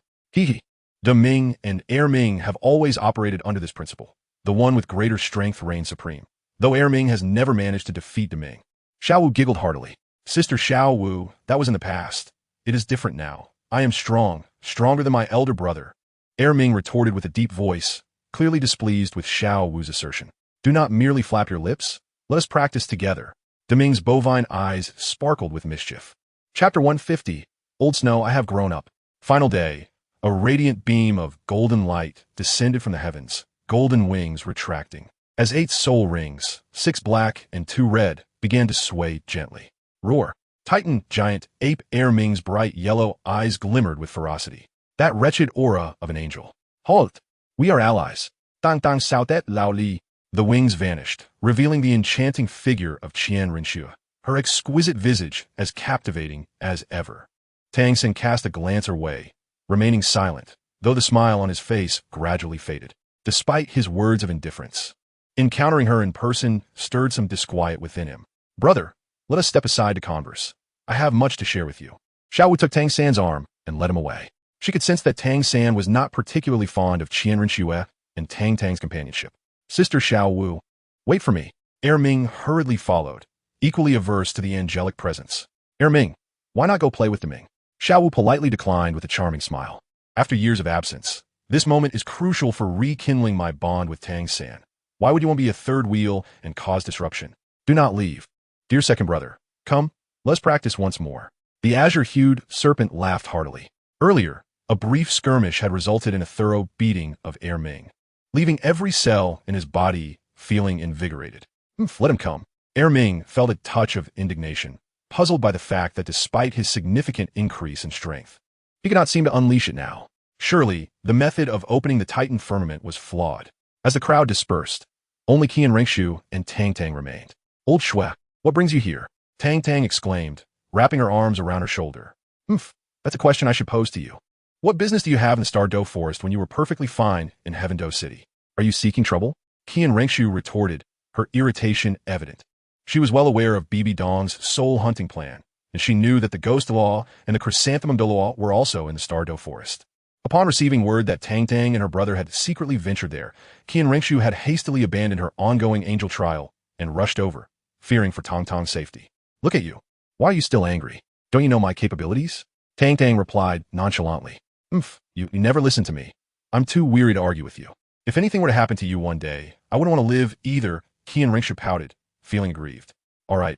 Ming and Ming have always operated under this principle. The one with greater strength reigns supreme. Though Ming has never managed to defeat Ming. Xiaowu giggled heartily. Sister Xiaowu, that was in the past. It is different now. I am strong, stronger than my elder brother. Ming retorted with a deep voice, clearly displeased with Xiaowu's assertion. Do not merely flap your lips. Let us practice together. Ming's bovine eyes sparkled with mischief. Chapter 150. Old Snow, I have grown up. Final day. A radiant beam of golden light descended from the heavens, golden wings retracting, as 8 soul rings, 6 black and 2 red, began to sway gently. Roar. Titan giant ape Ming's bright yellow eyes glimmered with ferocity. That wretched aura of an angel. Halt! We are allies. Tang Tang Sautet Lao Li. The wings vanished, revealing the enchanting figure of Qian Rinxue, her exquisite visage as captivating as ever. Tang San cast a glance her way, remaining silent, though the smile on his face gradually faded, despite his words of indifference. Encountering her in person stirred some disquiet within him. Brother, let us step aside to converse. I have much to share with you. Xiaowu took Tang San's arm and led him away. She could sense that Tang San was not particularly fond of Qian Rinxue and Tang Tang's companionship. Sister Xiaowu, wait for me. Ming hurriedly followed, equally averse to the angelic presence. Ming, why not go play with Ming? Xiaowu politely declined with a charming smile. After years of absence, this moment is crucial for rekindling my bond with Tang San. Why would you want to be a third wheel and cause disruption? Do not leave. Dear second brother, come, let's practice once more. The azure-hued serpent laughed heartily. Earlier, a brief skirmish had resulted in a thorough beating of Ming, leaving every cell in his body feeling invigorated. Let him come. Ming felt a touch of indignation, puzzled by the fact that despite his significant increase in strength, he could not seem to unleash it now. Surely, the method of opening the Titan firmament was flawed. As the crowd dispersed, only Qian Rinxue and Tang Tang remained. Old Shui, what brings you here? Tang Tang exclaimed, wrapping her arms around her shoulder. That's a question I should pose to you. What business do you have in the Star Do Forest when you were perfectly fine in Heaven Do City? Are you seeking trouble? Qian Rinxue retorted, her irritation evident. She was well aware of Bibi Dong's soul hunting plan, and she knew that the Ghost Law and the Chrysanthemum Douluo were also in the Star Do Forest. Upon receiving word that Tang Tang and her brother had secretly ventured there, Qian Rinxue had hastily abandoned her ongoing angel trial and rushed over, fearing for Tang Tang's safety. Look at you. Why are you still angry? Don't you know my capabilities? Tang Tang replied nonchalantly. You never listen to me. I'm too weary to argue with you. If anything were to happen to you one day, I wouldn't want to live either, Qian Rinxue pouted, feeling aggrieved. All right.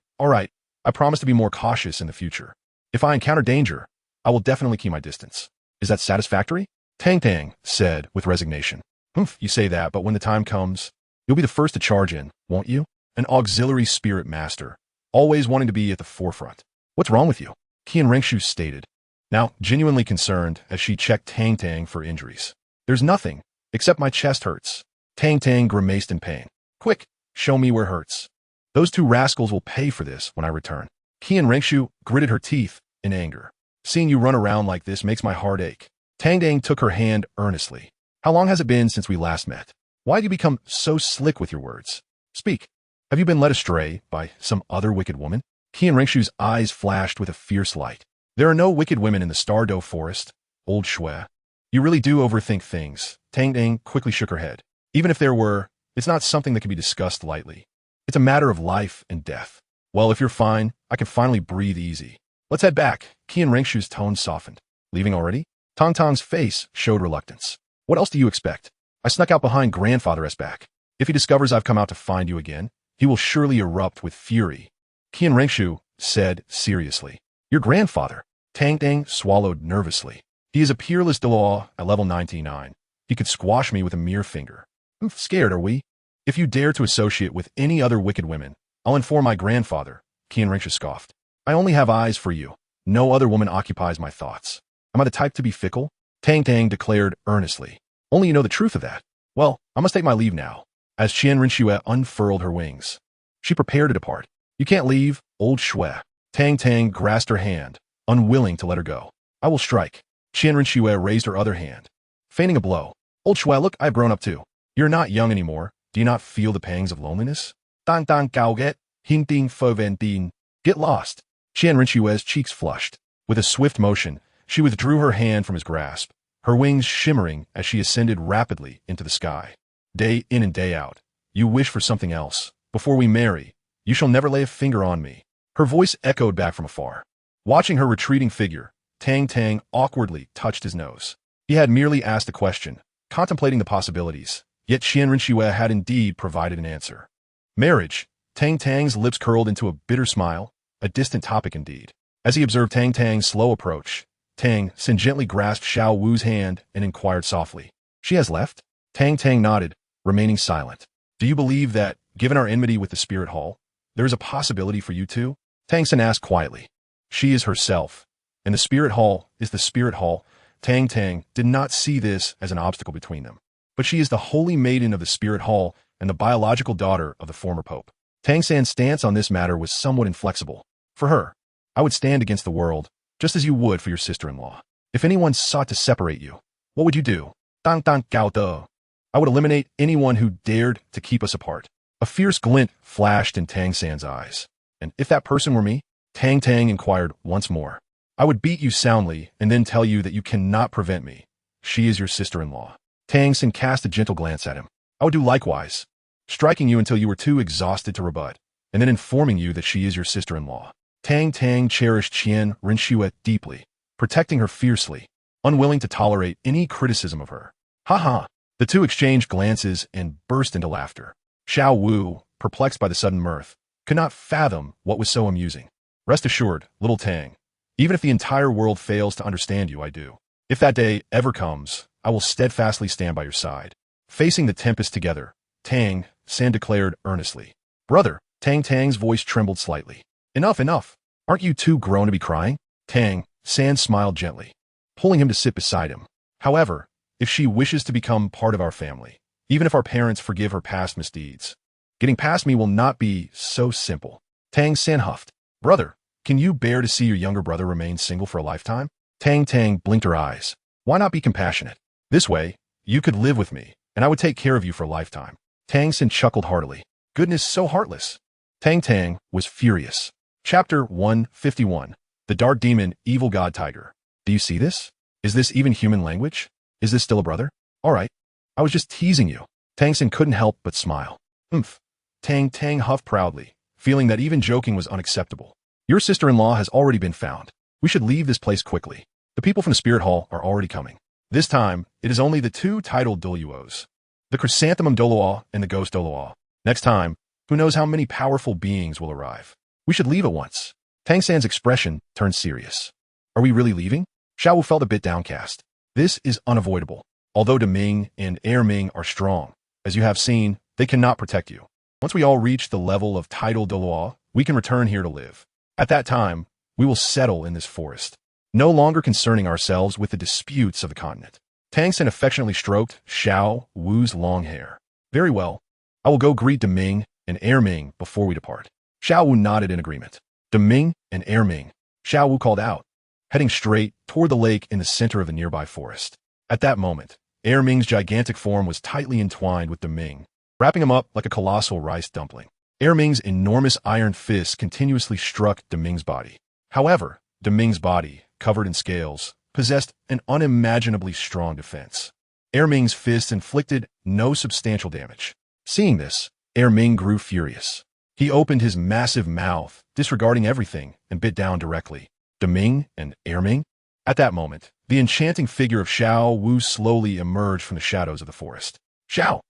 I promise to be more cautious in the future. If I encounter danger, I will definitely keep my distance. Is that satisfactory? Tang Tang said with resignation. Humph, you say that, but when the time comes, you'll be the first to charge in, won't you? An auxiliary spirit master, always wanting to be at the forefront. What's wrong with you? Qian Rengshu stated, now genuinely concerned as she checked Tang Tang for injuries. There's nothing, except my chest hurts. Tang Tang grimaced in pain. Quick, show me where hurts. Those two rascals will pay for this when I return. Qian Rengshu gritted her teeth in anger. Seeing you run around like this makes my heart ache. Tang Tang took her hand earnestly. How long has it been since we last met? Why do you become so slick with your words? Speak. Have you been led astray by some other wicked woman? Qian Rengshu's eyes flashed with a fierce light. There are no wicked women in the Stardow Forest, old Shui. You really do overthink things. Tang Tang quickly shook her head. Even if there were, it's not something that can be discussed lightly. It's a matter of life and death. Well, if you're fine, I can finally breathe easy. Let's head back. Qian Rengshu's tone softened. Leaving already? Tang Tang's face showed reluctance. What else do you expect? I snuck out behind grandfather's back. If he discovers I've come out to find you again, he will surely erupt with fury. Qian Rengshu said seriously. Your grandfather? Tang Tang swallowed nervously. He is a peerless Douluo at level 99. He could squash me with a mere finger. I'm scared, are we? If you dare to associate with any other wicked women, I'll inform my grandfather, Qian Rengshu scoffed. I only have eyes for you. No other woman occupies my thoughts. Am I the type to be fickle? Tang Tang declared earnestly. Only you know the truth of that. Well, I must take my leave now. As Qian Rengshu unfurled her wings, she prepared to depart. You can't leave, old Shui. Tang Tang grasped her hand, unwilling to let her go. I will strike. Qian Rengshu raised her other hand, feigning a blow. Old Shui, look, I've grown up too. You're not young anymore. Do you not feel the pangs of loneliness? Tang Tang gao get, hin ding fo ven din. Get lost. Qian Renshu's cheeks flushed. With a swift motion, she withdrew her hand from his grasp, her wings shimmering as she ascended rapidly into the sky. Day in and day out, you wish for something else. Before we marry, you shall never lay a finger on me. Her voice echoed back from afar. Watching her retreating figure, Tang Tang awkwardly touched his nose. He had merely asked a question, contemplating the possibilities, yet Qian Rengshu had indeed provided an answer. Marriage. Tang Tang's lips curled into a bitter smile, a distant topic indeed. As he observed Tang Tang's slow approach, Tang San gently grasped Xiao Wu's hand and inquired softly. She has left? Tang Tang nodded, remaining silent. Do you believe that, given our enmity with the Spirit Hall, there is a possibility for you two? Tang San asked quietly. She is herself, and the Spirit Hall is the Spirit Hall. Tang Tang did not see this as an obstacle between them. But she is the holy maiden of the Spirit Hall and the biological daughter of the former pope. Tang San's stance on this matter was somewhat inflexible. For her, I would stand against the world, just as you would for your sister-in-law. If anyone sought to separate you, what would you do? Tang Tang gao de. I would eliminate anyone who dared to keep us apart. A fierce glint flashed in Tang San's eyes. And if that person were me? Tang Tang inquired once more. I would beat you soundly and then tell you that you cannot prevent me. She is your sister-in-law. Tang San cast a gentle glance at him. I would do likewise, striking you until you were too exhausted to rebut, and then informing you that she is your sister-in-law. Tang Tang cherished Qian Rengshu deeply, protecting her fiercely, unwilling to tolerate any criticism of her. Ha ha! The two exchanged glances and burst into laughter. Xiao Wu, perplexed by the sudden mirth, could not fathom what was so amusing. Rest assured, little Tang, even if the entire world fails to understand you, I do. If that day ever comes, I will steadfastly stand by your side. Facing the tempest together, Tang San declared earnestly. Brother, Tang Tang's voice trembled slightly. Enough, enough. Aren't you too grown to be crying? Tang San smiled gently, pulling him to sit beside him. However, if she wishes to become part of our family, even if our parents forgive her past misdeeds, getting past me will not be so simple. Tang San huffed. Brother, can you bear to see your younger brother remain single for a lifetime? Tang Tang blinked her eyes. Why not be compassionate? This way, you could live with me, and I would take care of you for a lifetime. Tang San chuckled heartily. Goodness, so heartless. Tang Tang was furious. Chapter 151. The Dark Demon, Evil God Tiger. Do you see this? Is this even human language? Is this still a brother? All right. I was just teasing you. Tang San couldn't help but smile. Oomph. Tang Tang huffed proudly, feeling that even joking was unacceptable. Your sister-in-law has already been found. We should leave this place quickly. The people from the Spirit Hall are already coming. This time, it is only the two titled Douluos, the Chrysanthemum Douluo and the Ghost Douluo. Next time, who knows how many powerful beings will arrive. We should leave at once. Tang San's expression turned serious. Are we really leaving? Xiao Wu felt a bit downcast. This is unavoidable. Although Deming and Ming are strong, as you have seen, they cannot protect you. Once we all reach the level of tidal Douluo, we can return here to live. At that time, we will settle in this forest, no longer concerning ourselves with the disputes of the continent. Tang San affectionately stroked Xiao Wu's long hair. Very well. I will go greet Deming and Ming before we depart. Xiao Wu nodded in agreement. Deming and Ming, Xiao Wu called out, heading straight toward the lake in the center of the nearby forest. At that moment, Ming's gigantic form was tightly entwined with Deming, wrapping him up like a colossal rice dumpling. Ming's enormous iron fist continuously struck Deming's body. However, Deming's body, covered in scales, possessed an unimaginably strong defense. Ming's fists inflicted no substantial damage. Seeing this, Ming grew furious. He opened his massive mouth, disregarding everything, and bit down directly. Deming and Ming? At that moment, the enchanting figure of Xiao Wu slowly emerged from the shadows of the forest. Xiao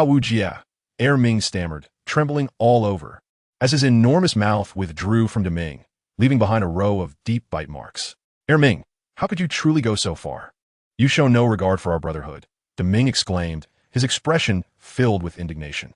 Wu Jia, Ming stammered, trembling all over, as his enormous mouth withdrew from Deming, leaving behind a row of deep bite marks. Ming, how could you truly go so far? You show no regard for our brotherhood, Deming exclaimed, his expression filled with indignation.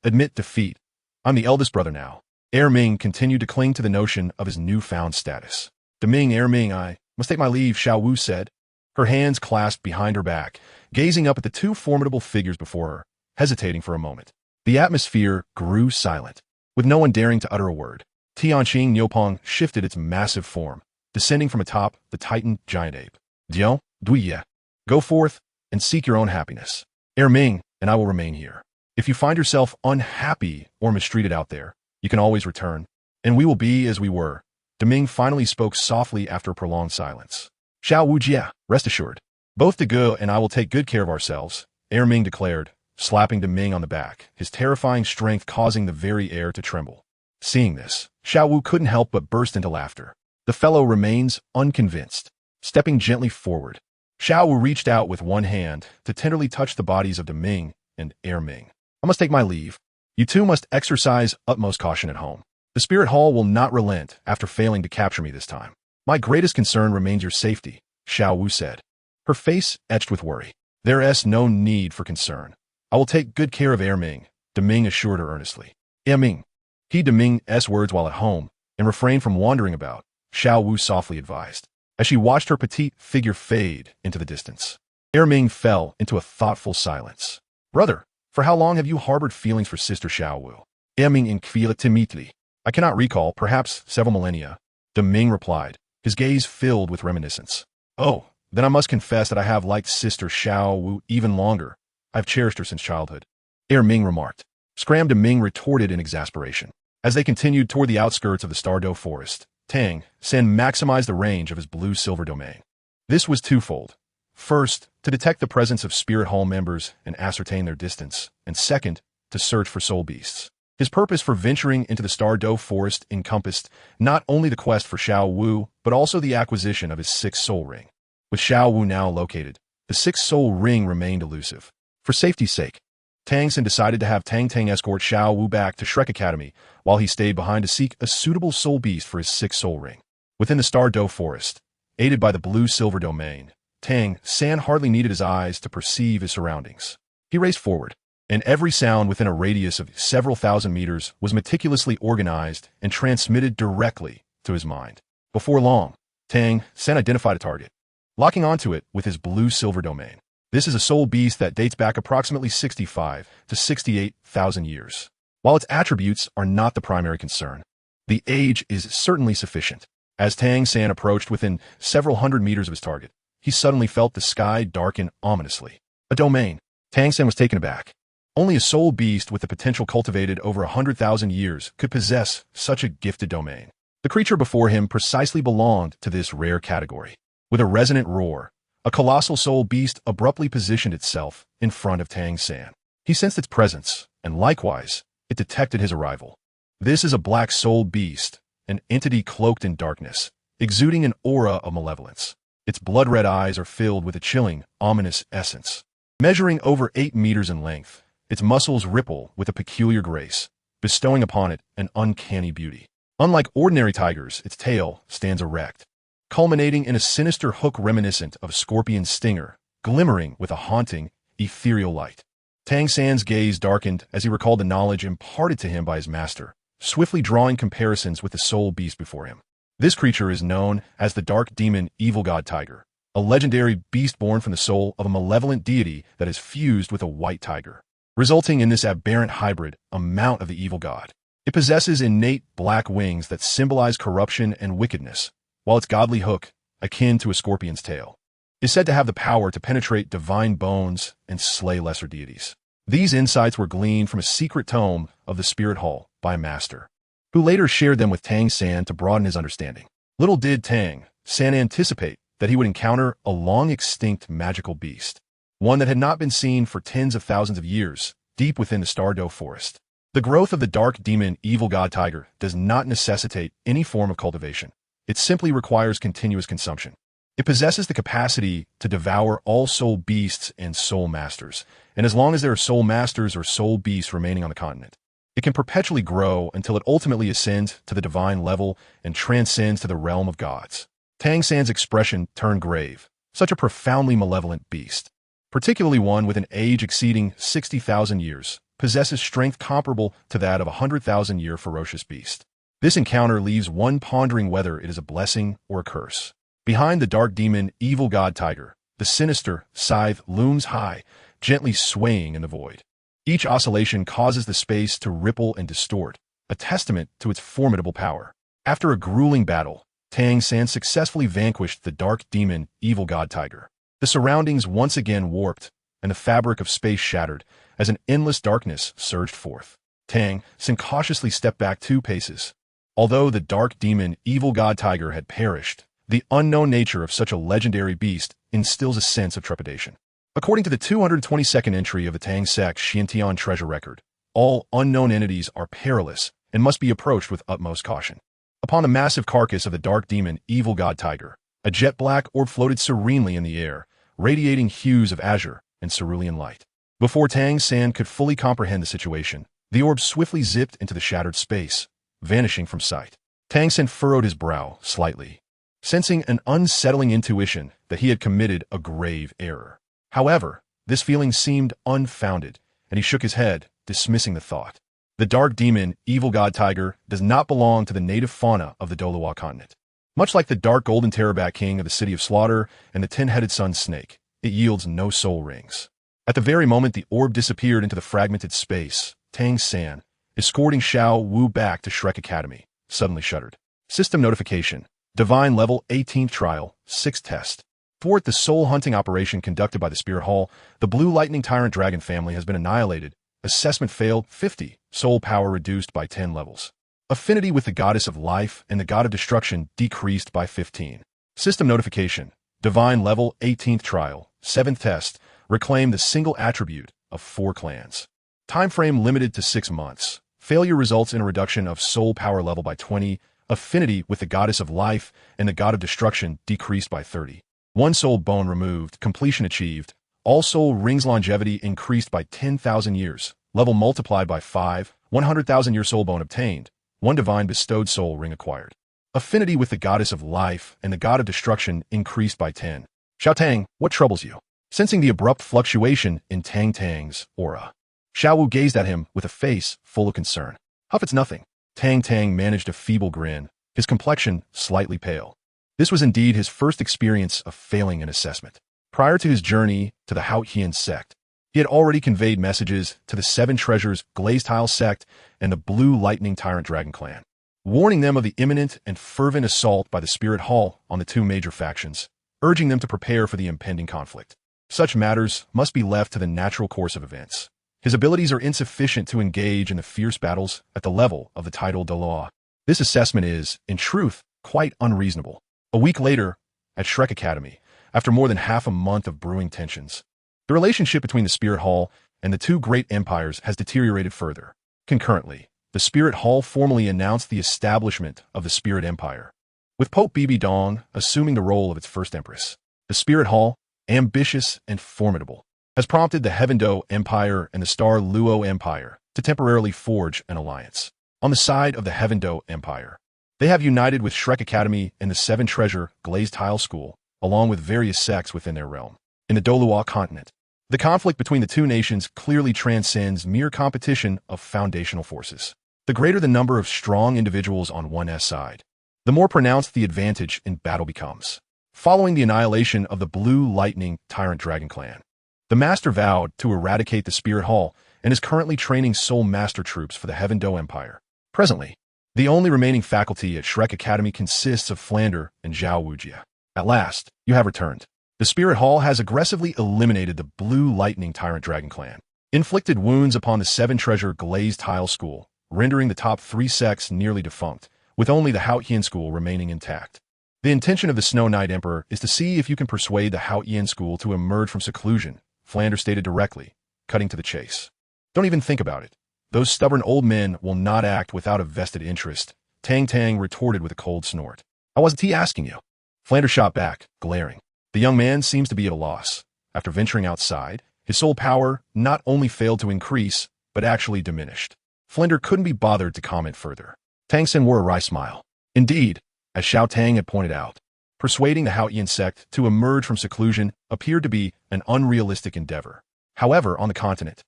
Admit defeat. I'm the eldest brother now. Ming continued to cling to the notion of his newfound status. Deming, I must take my leave, Xiao Wu said, her hands clasped behind her back, gazing up at the two formidable figures before her, hesitating for a moment. The atmosphere grew silent, with no one daring to utter a word. Tianqing Niupong shifted its massive form, descending from atop the titan giant ape. Diao, Duiye, go forth and seek your own happiness. Ming and I will remain here. If you find yourself unhappy or mistreated out there, you can always return, and we will be as we were. Deming finally spoke softly after a prolonged silence. Xiao Wu Jia, rest assured. Both De Ge and I will take good care of ourselves, Ming declared, slapping Deming on the back, his terrifying strength causing the very air to tremble. Seeing this, Xiao Wu couldn't help but burst into laughter. The fellow remains unconvinced. Stepping gently forward, Xiao Wu reached out with one hand to tenderly touch the bodies of Deming and Ming. I must take my leave. You two must exercise utmost caution at home. The Spirit Hall will not relent after failing to capture me this time. My greatest concern remains your safety, Xiao Wu said, her face etched with worry. There is no need for concern. I will take good care of Ming, Deming assured her earnestly. Ming. Heed Deming's words while at home, and refrain from wandering about, Xiao Wu softly advised, as she watched her petite figure fade into the distance. Ming fell into a thoughtful silence. Brother, for how long have you harbored feelings for Sister Xiao Wu? Ming inquired timidly. I cannot recall, perhaps several millennia. Deming replied, his gaze filled with reminiscence. Oh, then I must confess that I have liked Sister Xiao Wu even longer. I've cherished her since childhood. Ming remarked. Deming retorted in exasperation. As they continued toward the outskirts of the Stardow forest, Tang San maximized the range of his blue-silver domain. This was twofold. First, to detect the presence of Spirit Hall members and ascertain their distance, and second, to search for soul beasts. His purpose for venturing into the Stardow forest encompassed not only the quest for Xiao Wu, but also the acquisition of his sixth soul ring. With Xiao Wu now located, the sixth soul ring remained elusive. For safety's sake, Tang San decided to have Tang Tang escort Xiao Wu back to Shrek Academy while he stayed behind to seek a suitable soul beast for his sixth soul ring. Within the Stardow forest, aided by the blue-silver domain, Tang San hardly needed his eyes to perceive his surroundings. He raced forward, and every sound within a radius of several thousand meters was meticulously organized and transmitted directly to his mind. Before long, Tang San identified a target, locking onto it with his blue-silver domain. This is a soul beast that dates back approximately 65 to 68,000 years. While its attributes are not the primary concern, the age is certainly sufficient. As Tang San approached within several hundred meters of his target, he suddenly felt the sky darken ominously. A domain. Tang San was taken aback. Only a soul beast with the potential cultivated over 100,000 years could possess such a gifted domain. The creature before him precisely belonged to this rare category. With a resonant roar, a colossal soul beast abruptly positioned itself in front of Tang San. He sensed its presence, and likewise, it detected his arrival. This is a black soul beast, an entity cloaked in darkness, exuding an aura of malevolence. Its blood-red eyes are filled with a chilling, ominous essence. Measuring over 8 meters in length, its muscles ripple with a peculiar grace, bestowing upon it an uncanny beauty. Unlike ordinary tigers, its tail stands erect, culminating in a sinister hook reminiscent of a scorpion's stinger, glimmering with a haunting, ethereal light. Tang San's gaze darkened as he recalled the knowledge imparted to him by his master, swiftly drawing comparisons with the soul beast before him. This creature is known as the dark demon evil god tiger, a legendary beast born from the soul of a malevolent deity that is fused with a white tiger, resulting in this aberrant hybrid, a mount of the evil god. It possesses innate black wings that symbolize corruption and wickedness, while its godly hook, akin to a scorpion's tail, is said to have the power to penetrate divine bones and slay lesser deities. These insights were gleaned from a secret tome of the Spirit Hall by a master, who later shared them with Tang San to broaden his understanding. Little did Tang San anticipate that he would encounter a long-extinct magical beast, one that had not been seen for tens of thousands of years, deep within the Stardow forest. The growth of the dark demon evil god tiger does not necessitate any form of cultivation. It simply requires continuous consumption. It possesses the capacity to devour all soul beasts and soul masters, and as long as there are soul masters or soul beasts remaining on the continent, it can perpetually grow until it ultimately ascends to the divine level and transcends to the realm of gods. Tang San's expression turned grave. Such a profoundly malevolent beast, particularly one with an age exceeding 60,000 years, possesses strength comparable to that of a 100,000-year ferocious beast. This encounter leaves one pondering whether it is a blessing or a curse. Behind the dark demon evil god tiger, the sinister scythe looms high, gently swaying in the void. Each oscillation causes the space to ripple and distort, a testament to its formidable power. After a grueling battle, Tang San successfully vanquished the dark demon evil god tiger. The surroundings once again warped, and the fabric of space shattered as an endless darkness surged forth. Tang San cautiously stepped back 2 paces. Although the dark demon evil god tiger had perished, the unknown nature of such a legendary beast instills a sense of trepidation. According to the 222nd entry of the Tang Sect Xuantian treasure record, all unknown entities are perilous and must be approached with utmost caution. Upon the massive carcass of the dark demon evil god tiger, a jet black orb floated serenely in the air, radiating hues of azure and cerulean light. Before Tang San could fully comprehend the situation, the orb swiftly zipped into the shattered space, vanishing from sight. Tang San furrowed his brow slightly, sensing an unsettling intuition that he had committed a grave error. However, this feeling seemed unfounded, and he shook his head, dismissing the thought. The dark demon, evil god tiger, does not belong to the native fauna of the Douluo continent. Much like the dark golden terrorbat king of the city of slaughter and the 10-headed sun snake, it yields no soul rings. At the very moment the orb disappeared into the fragmented space, Tang San, escorting Xiao Wu back to Shrek Academy, suddenly shuddered. System notification. Divine level 18th trial, 6th test. Thwart the soul-hunting operation conducted by the Spirit Hall, the Blue Lightning Tyrant Dragon family has been annihilated. Assessment failed, 50. Soul power reduced by 10 levels. Affinity with the Goddess of Life and the God of Destruction decreased by 15. System notification. Divine level 18th trial, 7th test. Reclaim the single attribute of 4 clans. Time frame limited to 6 months. Failure results in a reduction of soul power level by 20. Affinity with the Goddess of Life and the God of Destruction decreased by 30. 1 soul bone removed. Completion achieved. All soul rings longevity increased by 10,000 years. Level multiplied by 5. 100,000 year soul bone obtained. 1 divine bestowed soul ring acquired. Affinity with the Goddess of Life and the God of Destruction increased by 10. Xiao Tang, what troubles you? Sensing the abrupt fluctuation in Tang Tang's aura, Xiao Wu gazed at him with a face full of concern. Huff, it's nothing. Tang Tang managed a feeble grin, his complexion slightly pale. This was indeed his first experience of failing an assessment. Prior to his journey to the Xuantian Sect, he had already conveyed messages to the 7 Treasures Glazed Tile Sect and the Blue Lightning Tyrant Dragon Clan, warning them of the imminent and fervent assault by the Spirit Hall on the 2 major factions, urging them to prepare for the impending conflict. Such matters must be left to the natural course of events. His abilities are insufficient to engage in the fierce battles at the level of the title Douluo. This assessment is, in truth, quite unreasonable. A week later, at Shrek Academy, after more than half a month of brewing tensions, the relationship between the Spirit Hall and the 2 great empires has deteriorated further. Concurrently, the Spirit Hall formally announced the establishment of the Spirit Empire, with Pope Bibi Dong assuming the role of its first empress. The Spirit Hall, ambitious and formidable, has prompted the Heavendo Empire and the Star Luo Empire to temporarily forge an alliance. On the side of the Heavendo Empire, They have united with Shrek Academy and the Seven Treasure Glazed Tile School, along with various sects within their realm. In the Douluo continent, the conflict between the two nations clearly transcends mere competition of foundational forces. The greater the number of strong individuals on one side, the more pronounced the advantage in battle becomes. Following the annihilation of the Blue Lightning Tyrant Dragon clan, the master vowed to eradicate the Spirit Hall and is currently training Soul Master troops for the Heaven Do Empire. Presently, the only remaining faculty at Shrek Academy consists of Flander and Zhao Wujia. At last, you have returned. The Spirit Hall has aggressively eliminated the Blue Lightning Tyrant Dragon clan, inflicted wounds upon the Seven Treasure Glazed Tile School, rendering the top 3 sects nearly defunct, with only the Xuantian School remaining intact. The intention of the Snow Knight Emperor is to see if you can persuade the Xuantian School to emerge from seclusion, Flander stated directly, cutting to the chase. Don't even think about it. Those stubborn old men will not act without a vested interest, Tang Tang retorted with a cold snort. How wasn't he asking you? Flander shot back, glaring. The young man seems to be at a loss. After venturing outside, his soul power not only failed to increase, but actually diminished. Flander couldn't be bothered to comment further. Tang San wore a wry smile. Indeed, as Xiao Tang had pointed out, persuading the Xuantian sect to emerge from seclusion appeared to be an unrealistic endeavor. However, on the continent,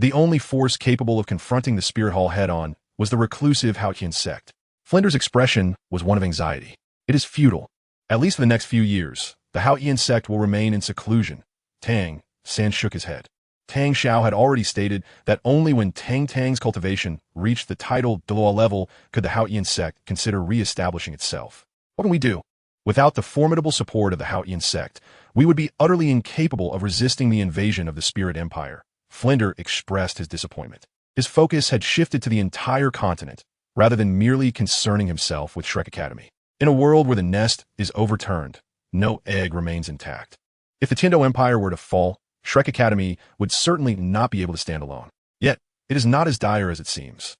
the only force capable of confronting the Spirit Hall head-on was the reclusive Xuantian sect. Flander's expression was one of anxiety. It is futile. At least for the next few years, the Xuantian sect will remain in seclusion. Tang San shook his head. Tang Xiao had already stated that only when Tang Tang's cultivation reached the title Douluo level could the Xuantian sect consider re-establishing itself. What can we do? Without the formidable support of the Xuantian sect, we would be utterly incapable of resisting the invasion of the Spirit Empire. Flander expressed his disappointment. His focus had shifted to the entire continent, rather than merely concerning himself with Shrek Academy. In a world where the nest is overturned, no egg remains intact. If the Tindo Empire were to fall, Shrek Academy would certainly not be able to stand alone. Yet, it is not as dire as it seems.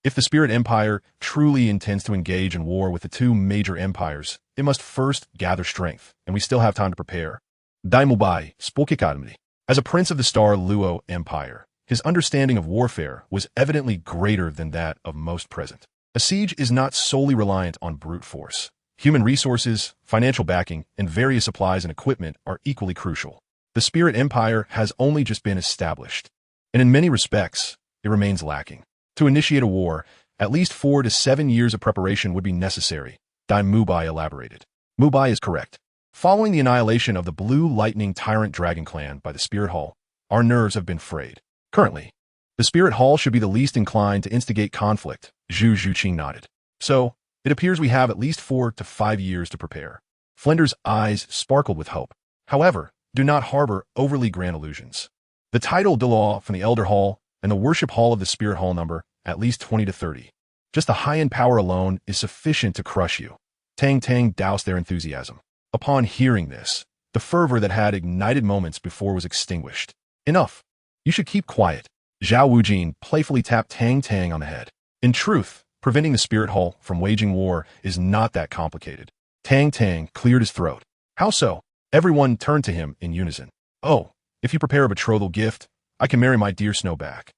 If the Spirit Empire truly intends to engage in war with the two major empires, it must first gather strength, and we still have time to prepare. Daimubai spoke Academy. As a prince of the Star Luo Empire, his understanding of warfare was evidently greater than that of most present. A siege is not solely reliant on brute force. Human resources, financial backing, and various supplies and equipment are equally crucial. The Spirit Empire has only just been established, and in many respects, it remains lacking. To initiate a war, at least 4 to 7 years of preparation would be necessary, Dai Mubai elaborated. Mubai is correct. Following the annihilation of the Blue Lightning Tyrant Dragon clan by the Spirit Hall, our nerves have been frayed. Currently, the Spirit Hall should be the least inclined to instigate conflict, Zhu Zhuqing nodded. So, it appears we have at least 4 to 5 years to prepare. Flinder's eyes sparkled with hope. However, do not harbor overly grand illusions. The title Douluo from the Elder Hall and the Worship Hall of the Spirit Hall number at least 20 to 30. Just the high-end power alone is sufficient to crush you. Tang Tang doused their enthusiasm. Upon hearing this, the fervor that had ignited moments before was extinguished. Enough. You should keep quiet. Zhao Wujin playfully tapped Tang Tang on the head. In truth, preventing the Spirit Hall from waging war is not that complicated. Tang Tang cleared his throat. How so? Everyone turned to him in unison. Oh, if you prepare a betrothal gift, I can marry my dear Snowback.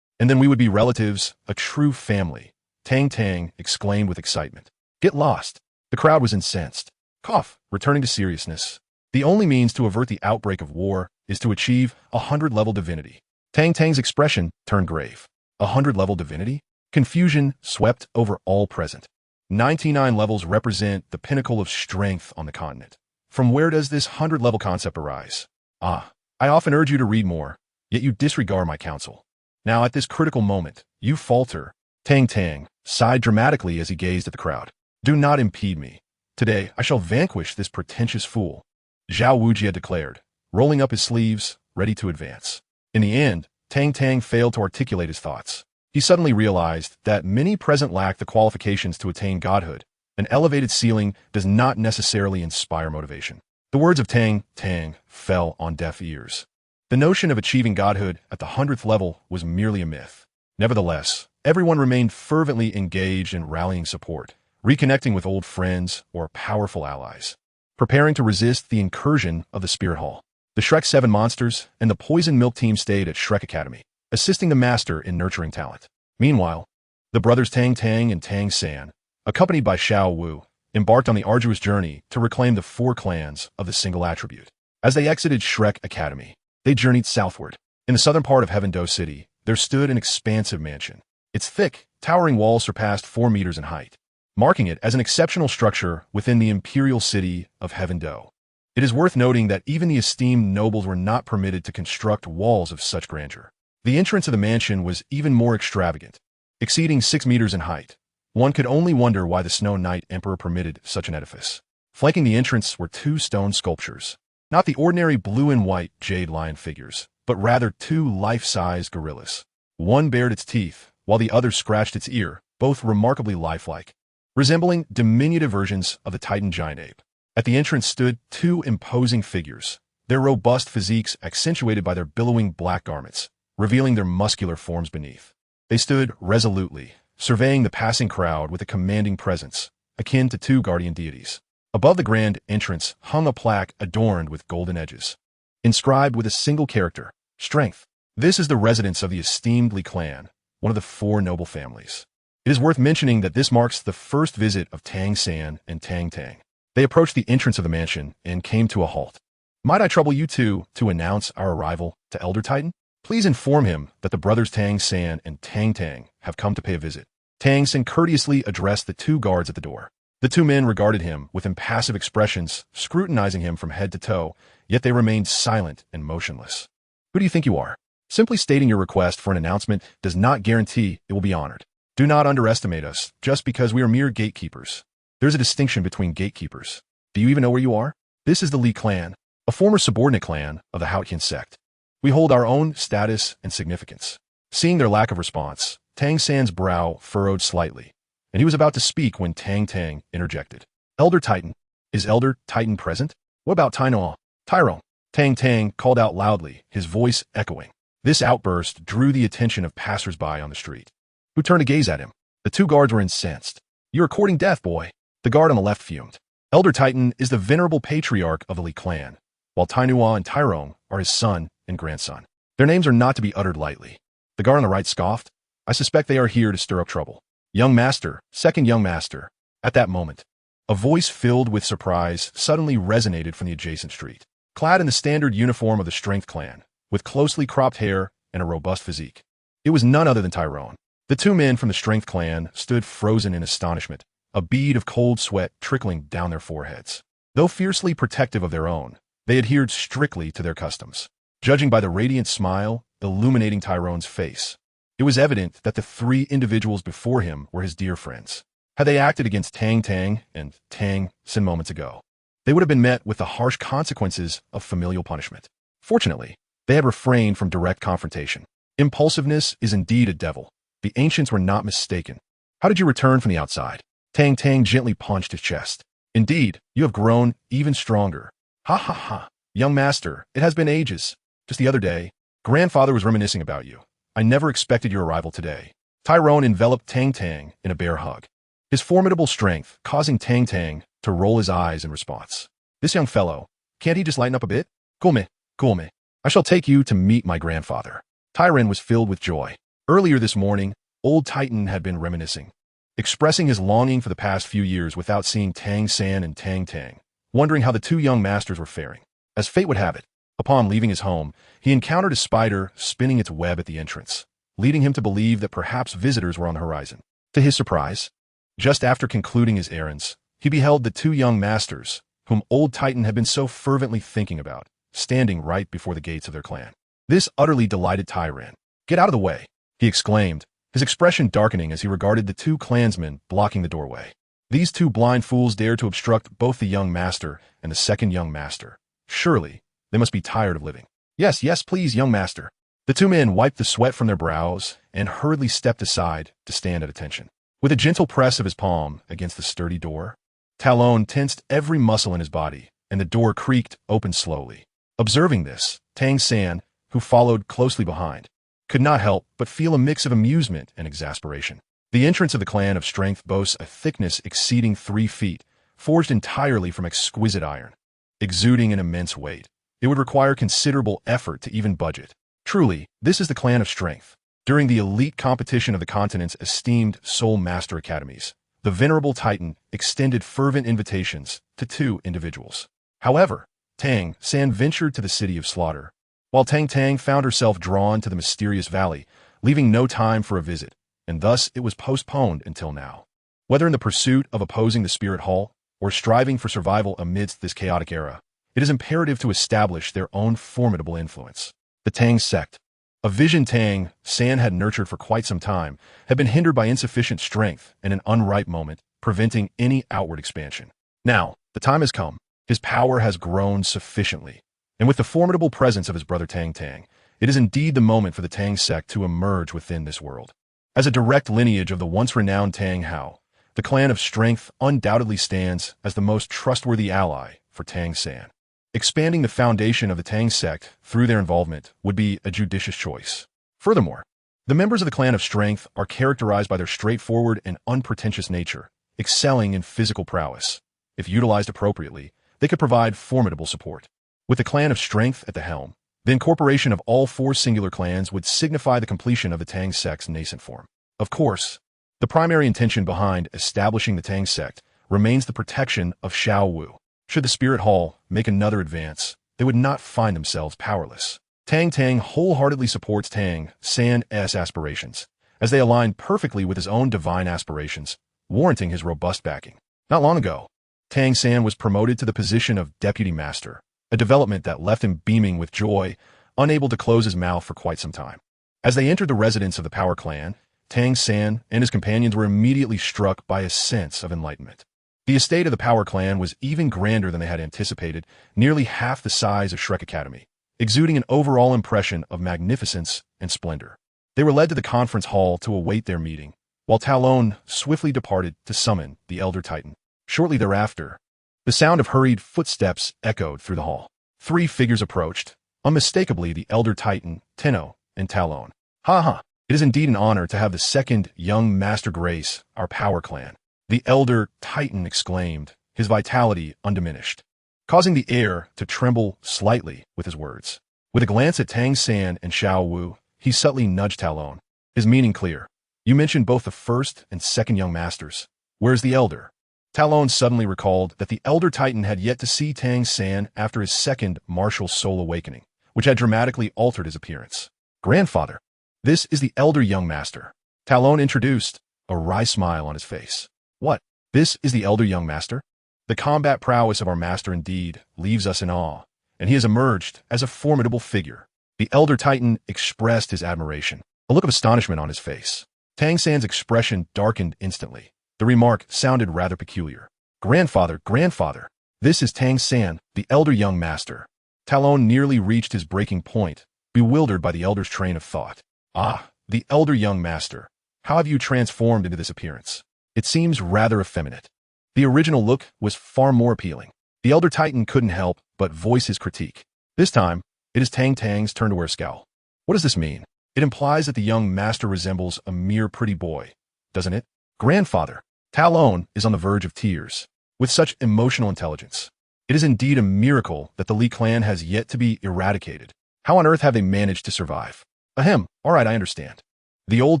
And then we would be relatives, a true family. Tang Tang exclaimed with excitement. Get lost. The crowd was incensed. Cough, returning to seriousness. The only means to avert the outbreak of war is to achieve 100-level divinity. Tang Tang's expression turned grave. 100-level divinity? Confusion swept over all present. 99 levels represent the pinnacle of strength on the continent. From where does this 100-level concept arise? I often urge you to read more, yet you disregard my counsel. Now at this critical moment, you falter. Tang Tang sighed dramatically as he gazed at the crowd. Do not impede me. Today, I shall vanquish this pretentious fool, Zhao Wujia declared, rolling up his sleeves, ready to advance. In the end, Tang Tang failed to articulate his thoughts. He suddenly realized that many present lack the qualifications to attain godhood. An elevated ceiling does not necessarily inspire motivation. The words of Tang Tang fell on deaf ears. The notion of achieving godhood at the 100th level was merely a myth. Nevertheless, everyone remained fervently engaged in rallying support, reconnecting with old friends or powerful allies, preparing to resist the incursion of the Spirit Hall. The Shrek 7 monsters and the Poison Milk team stayed at Shrek Academy, assisting the master in nurturing talent. Meanwhile, the brothers Tang Tang and Tang San, accompanied by Xiao Wu, embarked on the arduous journey to reclaim the 4 clans of the single attribute. As they exited Shrek Academy, they journeyed southward. In the southern part of Heaven-Do City, there stood an expansive mansion. Its thick, towering walls surpassed 4 meters in height, marking it as an exceptional structure within the imperial city of Heaven-Do. It is worth noting that even the esteemed nobles were not permitted to construct walls of such grandeur. The entrance of the mansion was even more extravagant, exceeding 6 meters in height. One could only wonder why the Snow Knight Emperor permitted such an edifice. Flanking the entrance were 2 stone sculptures, not the ordinary blue and white jade lion figures, but rather 2 life-size gorillas. One bared its teeth, while the other scratched its ear, both remarkably lifelike, resembling diminutive versions of the Titan giant ape. At the entrance stood 2 imposing figures, their robust physiques accentuated by their billowing black garments, revealing their muscular forms beneath. They stood resolutely, surveying the passing crowd with a commanding presence, akin to 2 guardian deities. Above the grand entrance hung a plaque adorned with golden edges, inscribed with a single character, strength. This is the residence of the esteemed Li clan, one of the 4 noble families. It is worth mentioning that this marks the first visit of Tang San and Tang Tang. They approached the entrance of the mansion and came to a halt. Might I trouble you two to announce our arrival to Elder Titan? Please inform him that the brothers Tang San and Tang Tang have come to pay a visit. Tang San courteously addressed the 2 guards at the door. The 2 men regarded him with impassive expressions, scrutinizing him from head to toe, yet they remained silent and motionless. Who do you think you are? Simply stating your request for an announcement does not guarantee it will be honored. Do not underestimate us just because we are mere gatekeepers. There's a distinction between gatekeepers. Do you even know where you are? This is the Li clan, a former subordinate clan of the Xuantian Sect. We hold our own status and significance. Seeing their lack of response, Tang San's brow furrowed slightly, and he was about to speak when Tang Tang interjected. Elder Titan, is Elder Titan present? What about Tyrone? Tang Tang called out loudly, his voice echoing. This outburst drew the attention of passers-by on the street, who turned to gaze at him. The 2 guards were incensed. You're courting death, boy. The guard on the left fumed. Elder Titan is the venerable patriarch of the Li clan, while Tainua and Tyrone are his son and grandson. Their names are not to be uttered lightly. The guard on the right scoffed. I suspect they are here to stir up trouble. Young master, second young master. At that moment, a voice filled with surprise suddenly resonated from the adjacent street. Clad in the standard uniform of the Strength clan, with closely cropped hair and a robust physique, it was none other than Tyrone. The 2 men from the Strength clan stood frozen in astonishment, a bead of cold sweat trickling down their foreheads. Though fiercely protective of their own, they adhered strictly to their customs. Judging by the radiant smile illuminating Tyrone's face, it was evident that the 3 individuals before him were his dear friends. Had they acted against Tang Tang and Tang San moments ago, they would have been met with the harsh consequences of familial punishment. Fortunately, they had refrained from direct confrontation. Impulsiveness is indeed a devil. The ancients were not mistaken. How did you return from the outside? Tang Tang gently punched his chest. Indeed, you have grown even stronger. Ha ha ha. Young master, it has been ages. Just the other day, grandfather was reminiscing about you. I never expected your arrival today. Tyrone enveloped Tang Tang in a bear hug, his formidable strength causing Tang Tang to roll his eyes in response. This young fellow, can't he just lighten up a bit? Cool me. I shall take you to meet my grandfather. Tyrone was filled with joy. Earlier this morning, old Titan had been reminiscing, expressing his longing for the past few years without seeing Tang San and Tang Tang, wondering how the 2 young masters were faring. As fate would have it, upon leaving his home, he encountered a spider spinning its web at the entrance, leading him to believe that perhaps visitors were on the horizon. To his surprise, just after concluding his errands, he beheld the 2 young masters, whom old Titan had been so fervently thinking about, standing right before the gates of their clan. This utterly delighted Tyrone. Get out of the way, he exclaimed, his expression darkening as he regarded the 2 clansmen blocking the doorway. These 2 blind fools dared to obstruct both the young master and the second young master. Surely, they must be tired of living. Yes, please, young master. The 2 men wiped the sweat from their brows and hurriedly stepped aside to stand at attention. With a gentle press of his palm against the sturdy door, Talon tensed every muscle in his body, and the door creaked open slowly. Observing this, Tang San, who followed closely behind, could not help but feel a mix of amusement and exasperation. The entrance of the clan of Strength boasts a thickness exceeding 3 feet, forged entirely from exquisite iron, exuding an immense weight. It would require considerable effort to even budge it. Truly, this is the clan of Strength. During the elite competition of the continent's esteemed Soul Master Academies, the venerable Titan extended fervent invitations to 2 individuals. However, Tang San ventured to the city of slaughter, while Tang Tang found herself drawn to the mysterious valley, leaving no time for a visit, and thus it was postponed until now. Whether in the pursuit of opposing the Spirit Hall or striving for survival amidst this chaotic era, it is imperative to establish their own formidable influence. The Tang Sect, a vision Tang San had nurtured for quite some time, had been hindered by insufficient strength and an unripe moment, preventing any outward expansion. Now, the time has come. His power has grown sufficiently, and with the formidable presence of his brother Tang Tang, it is indeed the moment for the Tang Sect to emerge within this world. As a direct lineage of the once renowned Tang Hao, the Clan of Strength undoubtedly stands as the most trustworthy ally for Tang San. Expanding the foundation of the Tang Sect through their involvement would be a judicious choice. Furthermore, the members of the Clan of Strength are characterized by their straightforward and unpretentious nature, excelling in physical prowess. If utilized appropriately, they could provide formidable support. With the Clan of Strength at the helm, the incorporation of all 4 singular clans would signify the completion of the Tang Sect's nascent form. Of course, the primary intention behind establishing the Tang Sect remains the protection of Xiao Wu. Should the Spirit Hall make another advance, they would not find themselves powerless. Tang Tang wholeheartedly supports Tang San's aspirations, as they align perfectly with his own divine aspirations, warranting his robust backing. Not long ago, Tang San was promoted to the position of Deputy Master, a development that left him beaming with joy, unable to close his mouth for quite some time. As they entered the residence of the Power Clan, Tang San and his companions were immediately struck by a sense of enlightenment. The estate of the Power Clan was even grander than they had anticipated, nearly half the size of Shrek Academy, exuding an overall impression of magnificence and splendor. They were led to the conference hall to await their meeting, while Talon swiftly departed to summon the Elder Titan. Shortly thereafter, the sound of hurried footsteps echoed through the hall. 3 figures approached, unmistakably the Elder Titan, Tenno, and Talon. Ha ha! It is indeed an honor to have the second young Master grace our Power Clan, the Elder Titan exclaimed, his vitality undiminished, causing the air to tremble slightly with his words. With a glance at Tang San and Xiao Wu, he subtly nudged Talon, his meaning clear. You mentioned both the first and second young masters. Where's the elder? Talon suddenly recalled that the Elder Titan had yet to see Tang San after his second martial soul awakening, which had dramatically altered his appearance. Grandfather, this is the Elder Young Master. Talon introduced, a wry smile on his face. What? This is the Elder Young Master? The combat prowess of our master indeed leaves us in awe, and he has emerged as a formidable figure. The Elder Titan expressed his admiration, a look of astonishment on his face. Tang San's expression darkened instantly. The remark sounded rather peculiar. Grandfather, this is Tang San, the Elder Young Master. Talon nearly reached his breaking point, bewildered by the Elder's train of thought. Ah, the Elder Young Master. How have you transformed into this appearance? It seems rather effeminate. The original look was far more appealing. The Elder Titan couldn't help but voice his critique. This time, it is Tang Tang's turn to wear a scowl. What does this mean? It implies that the young master resembles a mere pretty boy, doesn't it? Grandfather, Talon is on the verge of tears. With such emotional intelligence, it is indeed a miracle that the Li clan has yet to be eradicated. How on earth have they managed to survive? Ahem, all right, I understand. The old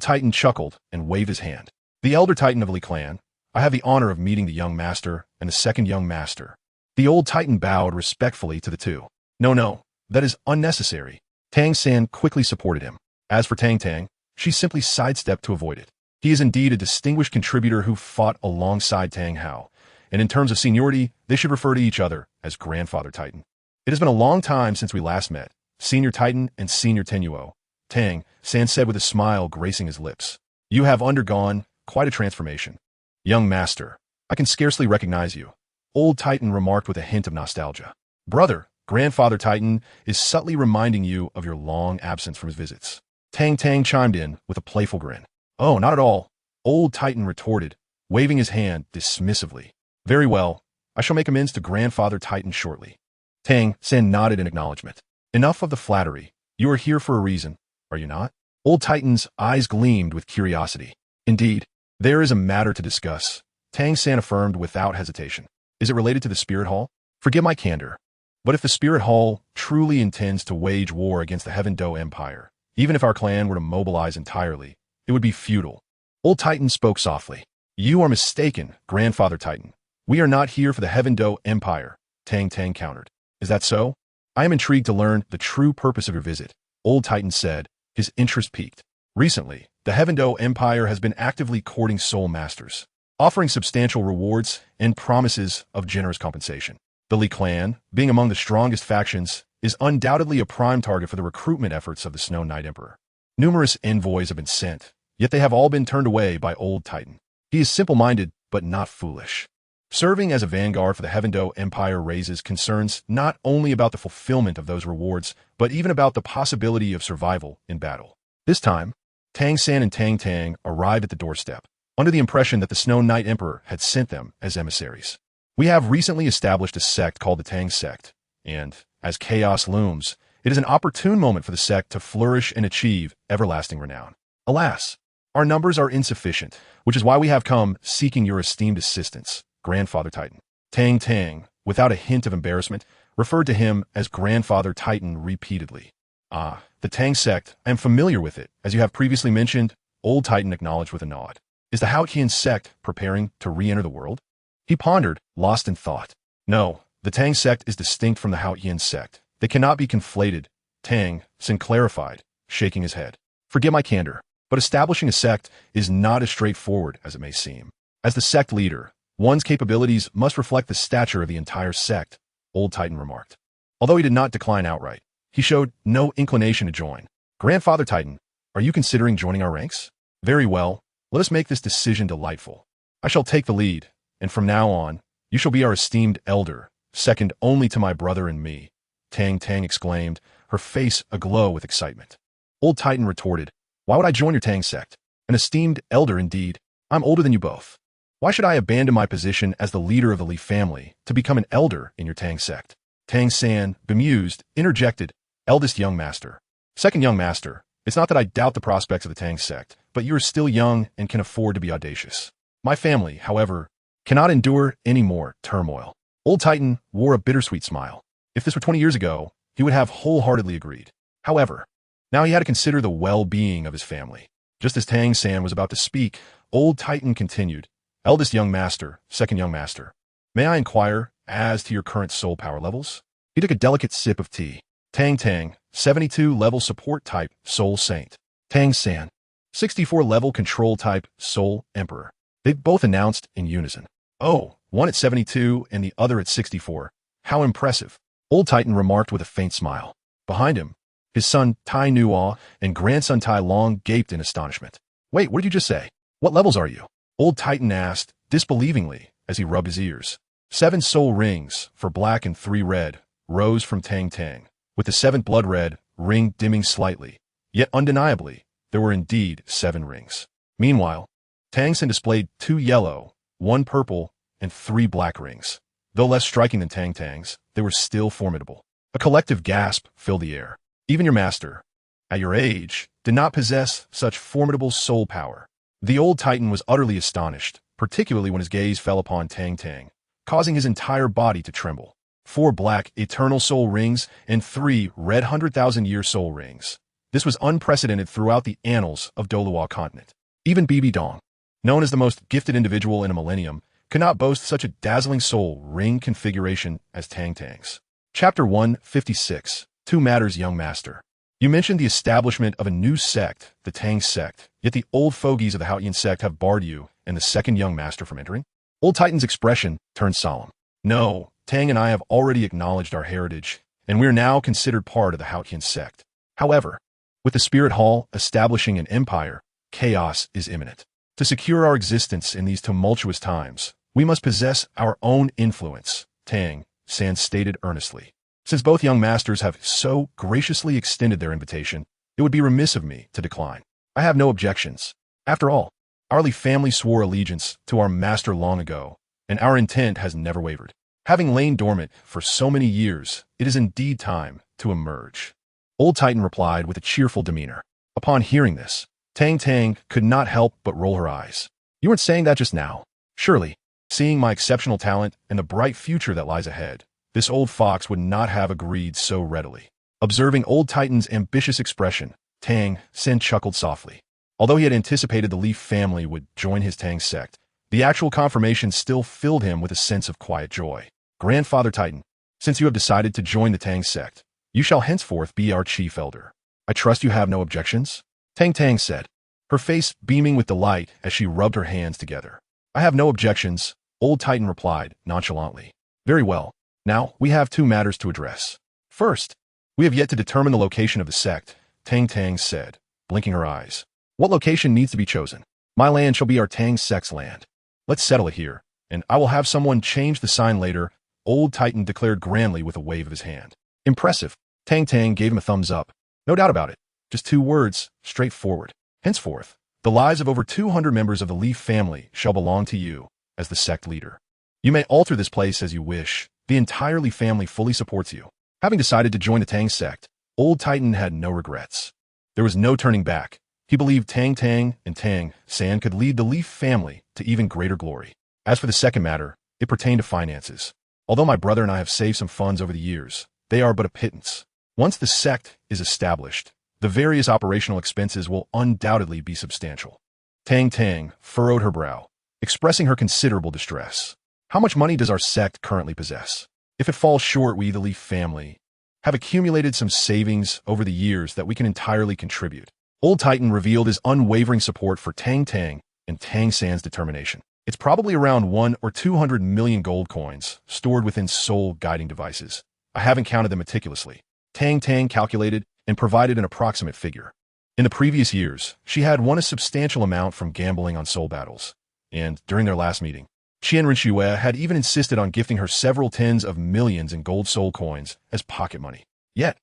Titan chuckled and waved his hand. The Elder Titan of Li clan, I have the honor of meeting the young master and the second young master. The old Titan bowed respectfully to the 2. No, that is unnecessary. Tang San quickly supported him. As for Tang Tang, she simply sidestepped to avoid it. He is indeed a distinguished contributor who fought alongside Tang Hao, and in terms of seniority, they should refer to each other as Grandfather Titan. It has been a long time since we last met, Senior Titan and Senior Tenuo, Tang San said with a smile gracing his lips. You have undergone quite a transformation. Young master, I can scarcely recognize you. Old Titan remarked with a hint of nostalgia. Brother, Grandfather Titan is subtly reminding you of your long absence from his visits. Tang Tang chimed in with a playful grin. Oh, not at all. Old Titan retorted, waving his hand dismissively. Very well, I shall make amends to Grandfather Titan shortly. Tang San nodded in acknowledgement. Enough of the flattery. You are here for a reason, are you not? Old Titan's eyes gleamed with curiosity. Indeed, there is a matter to discuss, Tang San affirmed without hesitation. Is it related to the Spirit Hall? Forgive my candor, but if the Spirit Hall truly intends to wage war against the Heaven Do Empire, even if our clan were to mobilize entirely, it would be futile. Old Titan spoke softly. You are mistaken, Grandfather Titan. We are not here for the Heaven Do Empire, Tang Tang countered. Is that so? I am intrigued to learn the true purpose of your visit, Old Titan said, his interest piqued. Recently, the Heaven Do Empire has been actively courting soul masters, offering substantial rewards and promises of generous compensation. The Li clan, being among the strongest factions, is undoubtedly a prime target for the recruitment efforts of the Snow Knight Emperor. Numerous envoys have been sent, yet they have all been turned away by Old Titan. He is simple-minded, but not foolish. Serving as a vanguard for the Heaven Do Empire raises concerns not only about the fulfillment of those rewards, but even about the possibility of survival in battle. This time, Tang San and Tang Tang arrived at the doorstep, under the impression that the Snow Knight Emperor had sent them as emissaries. We have recently established a sect called the Tang Sect, and, as chaos looms, it is an opportune moment for the sect to flourish and achieve everlasting renown. Alas, our numbers are insufficient, which is why we have come seeking your esteemed assistance, Grandfather Titan. Tang Tang, without a hint of embarrassment, referred to him as Grandfather Titan repeatedly. Ah, the Tang Sect, I am familiar with it, as you have previously mentioned, Old Titan acknowledged with a nod. Is the Xuantian Sect preparing to re-enter the world? He pondered, lost in thought. No, the Tang Sect is distinct from the Xuantian Sect. They cannot be conflated, Tang San clarified, shaking his head. Forgive my candor, but establishing a sect is not as straightforward as it may seem. As the sect leader, one's capabilities must reflect the stature of the entire sect, Old Titan remarked. Although he did not decline outright, he showed no inclination to join. Grandfather Titan, are you considering joining our ranks? Very well, let us make this decision delightful. I shall take the lead, and from now on, you shall be our esteemed elder, second only to my brother and me, Tang Tang exclaimed, her face aglow with excitement. Old Titan retorted, why would I join your Tang Sect? An esteemed elder indeed. I'm older than you both. Why should I abandon my position as the leader of the Li family to become an elder in your Tang Sect? Tang San, bemused, interjected, eldest young master. Second young master, it's not that I doubt the prospects of the Tang Sect, but you are still young and can afford to be audacious. My family, however, cannot endure any more turmoil. Old Titan wore a bittersweet smile. If this were 20 years ago, he would have wholeheartedly agreed. However, now he had to consider the well-being of his family. Just as Tang San was about to speak, Old Titan continued, eldest young master, second young master, may I inquire as to your current soul power levels? He took a delicate sip of tea. Tang Tang, 72 level support type, Soul Saint. Tang San, 64 level control type, Soul Emperor. They both announced in unison. Oh, one at 72 and the other at 64. How impressive. Old Titan remarked with a faint smile. Behind him, his son Tai Nuo and grandson Tai Long gaped in astonishment. Wait, what did you just say? What levels are you? Old Titan asked, disbelievingly, as he rubbed his ears. 7 soul rings, for black and 3 red, rose from Tang Tang, with the 7th blood red ring dimming slightly. Yet undeniably, there were indeed 7 rings. Meanwhile, Tang San displayed 2 yellow, 1 purple, and 3 black rings. Though less striking than Tang Tang's, they were still formidable. A collective gasp filled the air. Even your master, at your age, did not possess such formidable soul power. The Old Titan was utterly astonished, particularly when his gaze fell upon Tang Tang, causing his entire body to tremble. 4 black, eternal soul rings and 3 red 100,000-year soul rings. This was unprecedented throughout the annals of Douluo continent. Even Bibi Dong, known as the most gifted individual in a millennium, could not boast such a dazzling soul ring configuration as Tang Tang's. Chapter 156, 2 Matters Young Master. You mentioned the establishment of a new sect, the Tang Sect, yet the old fogies of the Xuantian Sect have barred you and the second young master from entering? Old Titan's expression turned solemn. No, Tang and I have already acknowledged our heritage, and we are now considered part of the Xuantian Sect. However, with the Spirit Hall establishing an empire, chaos is imminent. To secure our existence in these tumultuous times, we must possess our own influence, Tang San stated earnestly. Since both young masters have so graciously extended their invitation, it would be remiss of me to decline. I have no objections. After all, our Li family swore allegiance to our master long ago, and our intent has never wavered. Having lain dormant for so many years, it is indeed time to emerge. Old Titan replied with a cheerful demeanor. Upon hearing this, Tang Tang could not help but roll her eyes. You weren't saying that just now. Surely, seeing my exceptional talent and the bright future that lies ahead, this old fox would not have agreed so readily. Observing Old Titan's ambitious expression, Tang San chuckled softly. Although he had anticipated the Li family would join his Tang Sect, The actual confirmation still filled him with a sense of quiet joy. Grandfather Titan, since you have decided to join the Tang Sect, you shall henceforth be our chief elder. I trust you have no objections? Tang Tang said, her face beaming with delight as she rubbed her hands together. I have no objections, old Titan replied nonchalantly. Very well. Now, we have two matters to address. First, we have yet to determine the location of the sect, Tang Tang said, blinking her eyes. What location needs to be chosen? My land shall be our Tang Sect's land. Let's settle it here, and I will have someone change the sign later, old Titan declared grandly with a wave of his hand. Impressive. Tang Tang gave him a thumbs up. No doubt about it. Just 2 words, straightforward. Henceforth, the lives of over 200 members of the Leaf family shall belong to you, as the sect leader. You may alter this place as you wish. The entire Leaf family fully supports you. Having decided to join the Tang Sect, old Titan had no regrets. There was no turning back. He believed Tang Tang and Tang San could lead the Leaf family to even greater glory. As for the second matter, it pertained to finances. Although my brother and I have saved some funds over the years, they are but a pittance. Once the sect is established, the various operational expenses will undoubtedly be substantial. Tang Tang furrowed her brow, expressing her considerable distress. How much money does our sect currently possess? If it falls short, we, the Leaf family, have accumulated some savings over the years that we can entirely contribute. Old Titan revealed his unwavering support for Tang Tang and Tang San's determination. It's probably around 1 or 200 million gold coins stored within soul guiding devices. I haven't counted them meticulously. Tang Tang calculated and provided an approximate figure. In the previous years, she had won a substantial amount from gambling on soul battles. And during their last meeting, Qian Rinxue had even insisted on gifting her several tens of millions in gold soul coins as pocket money. Yet,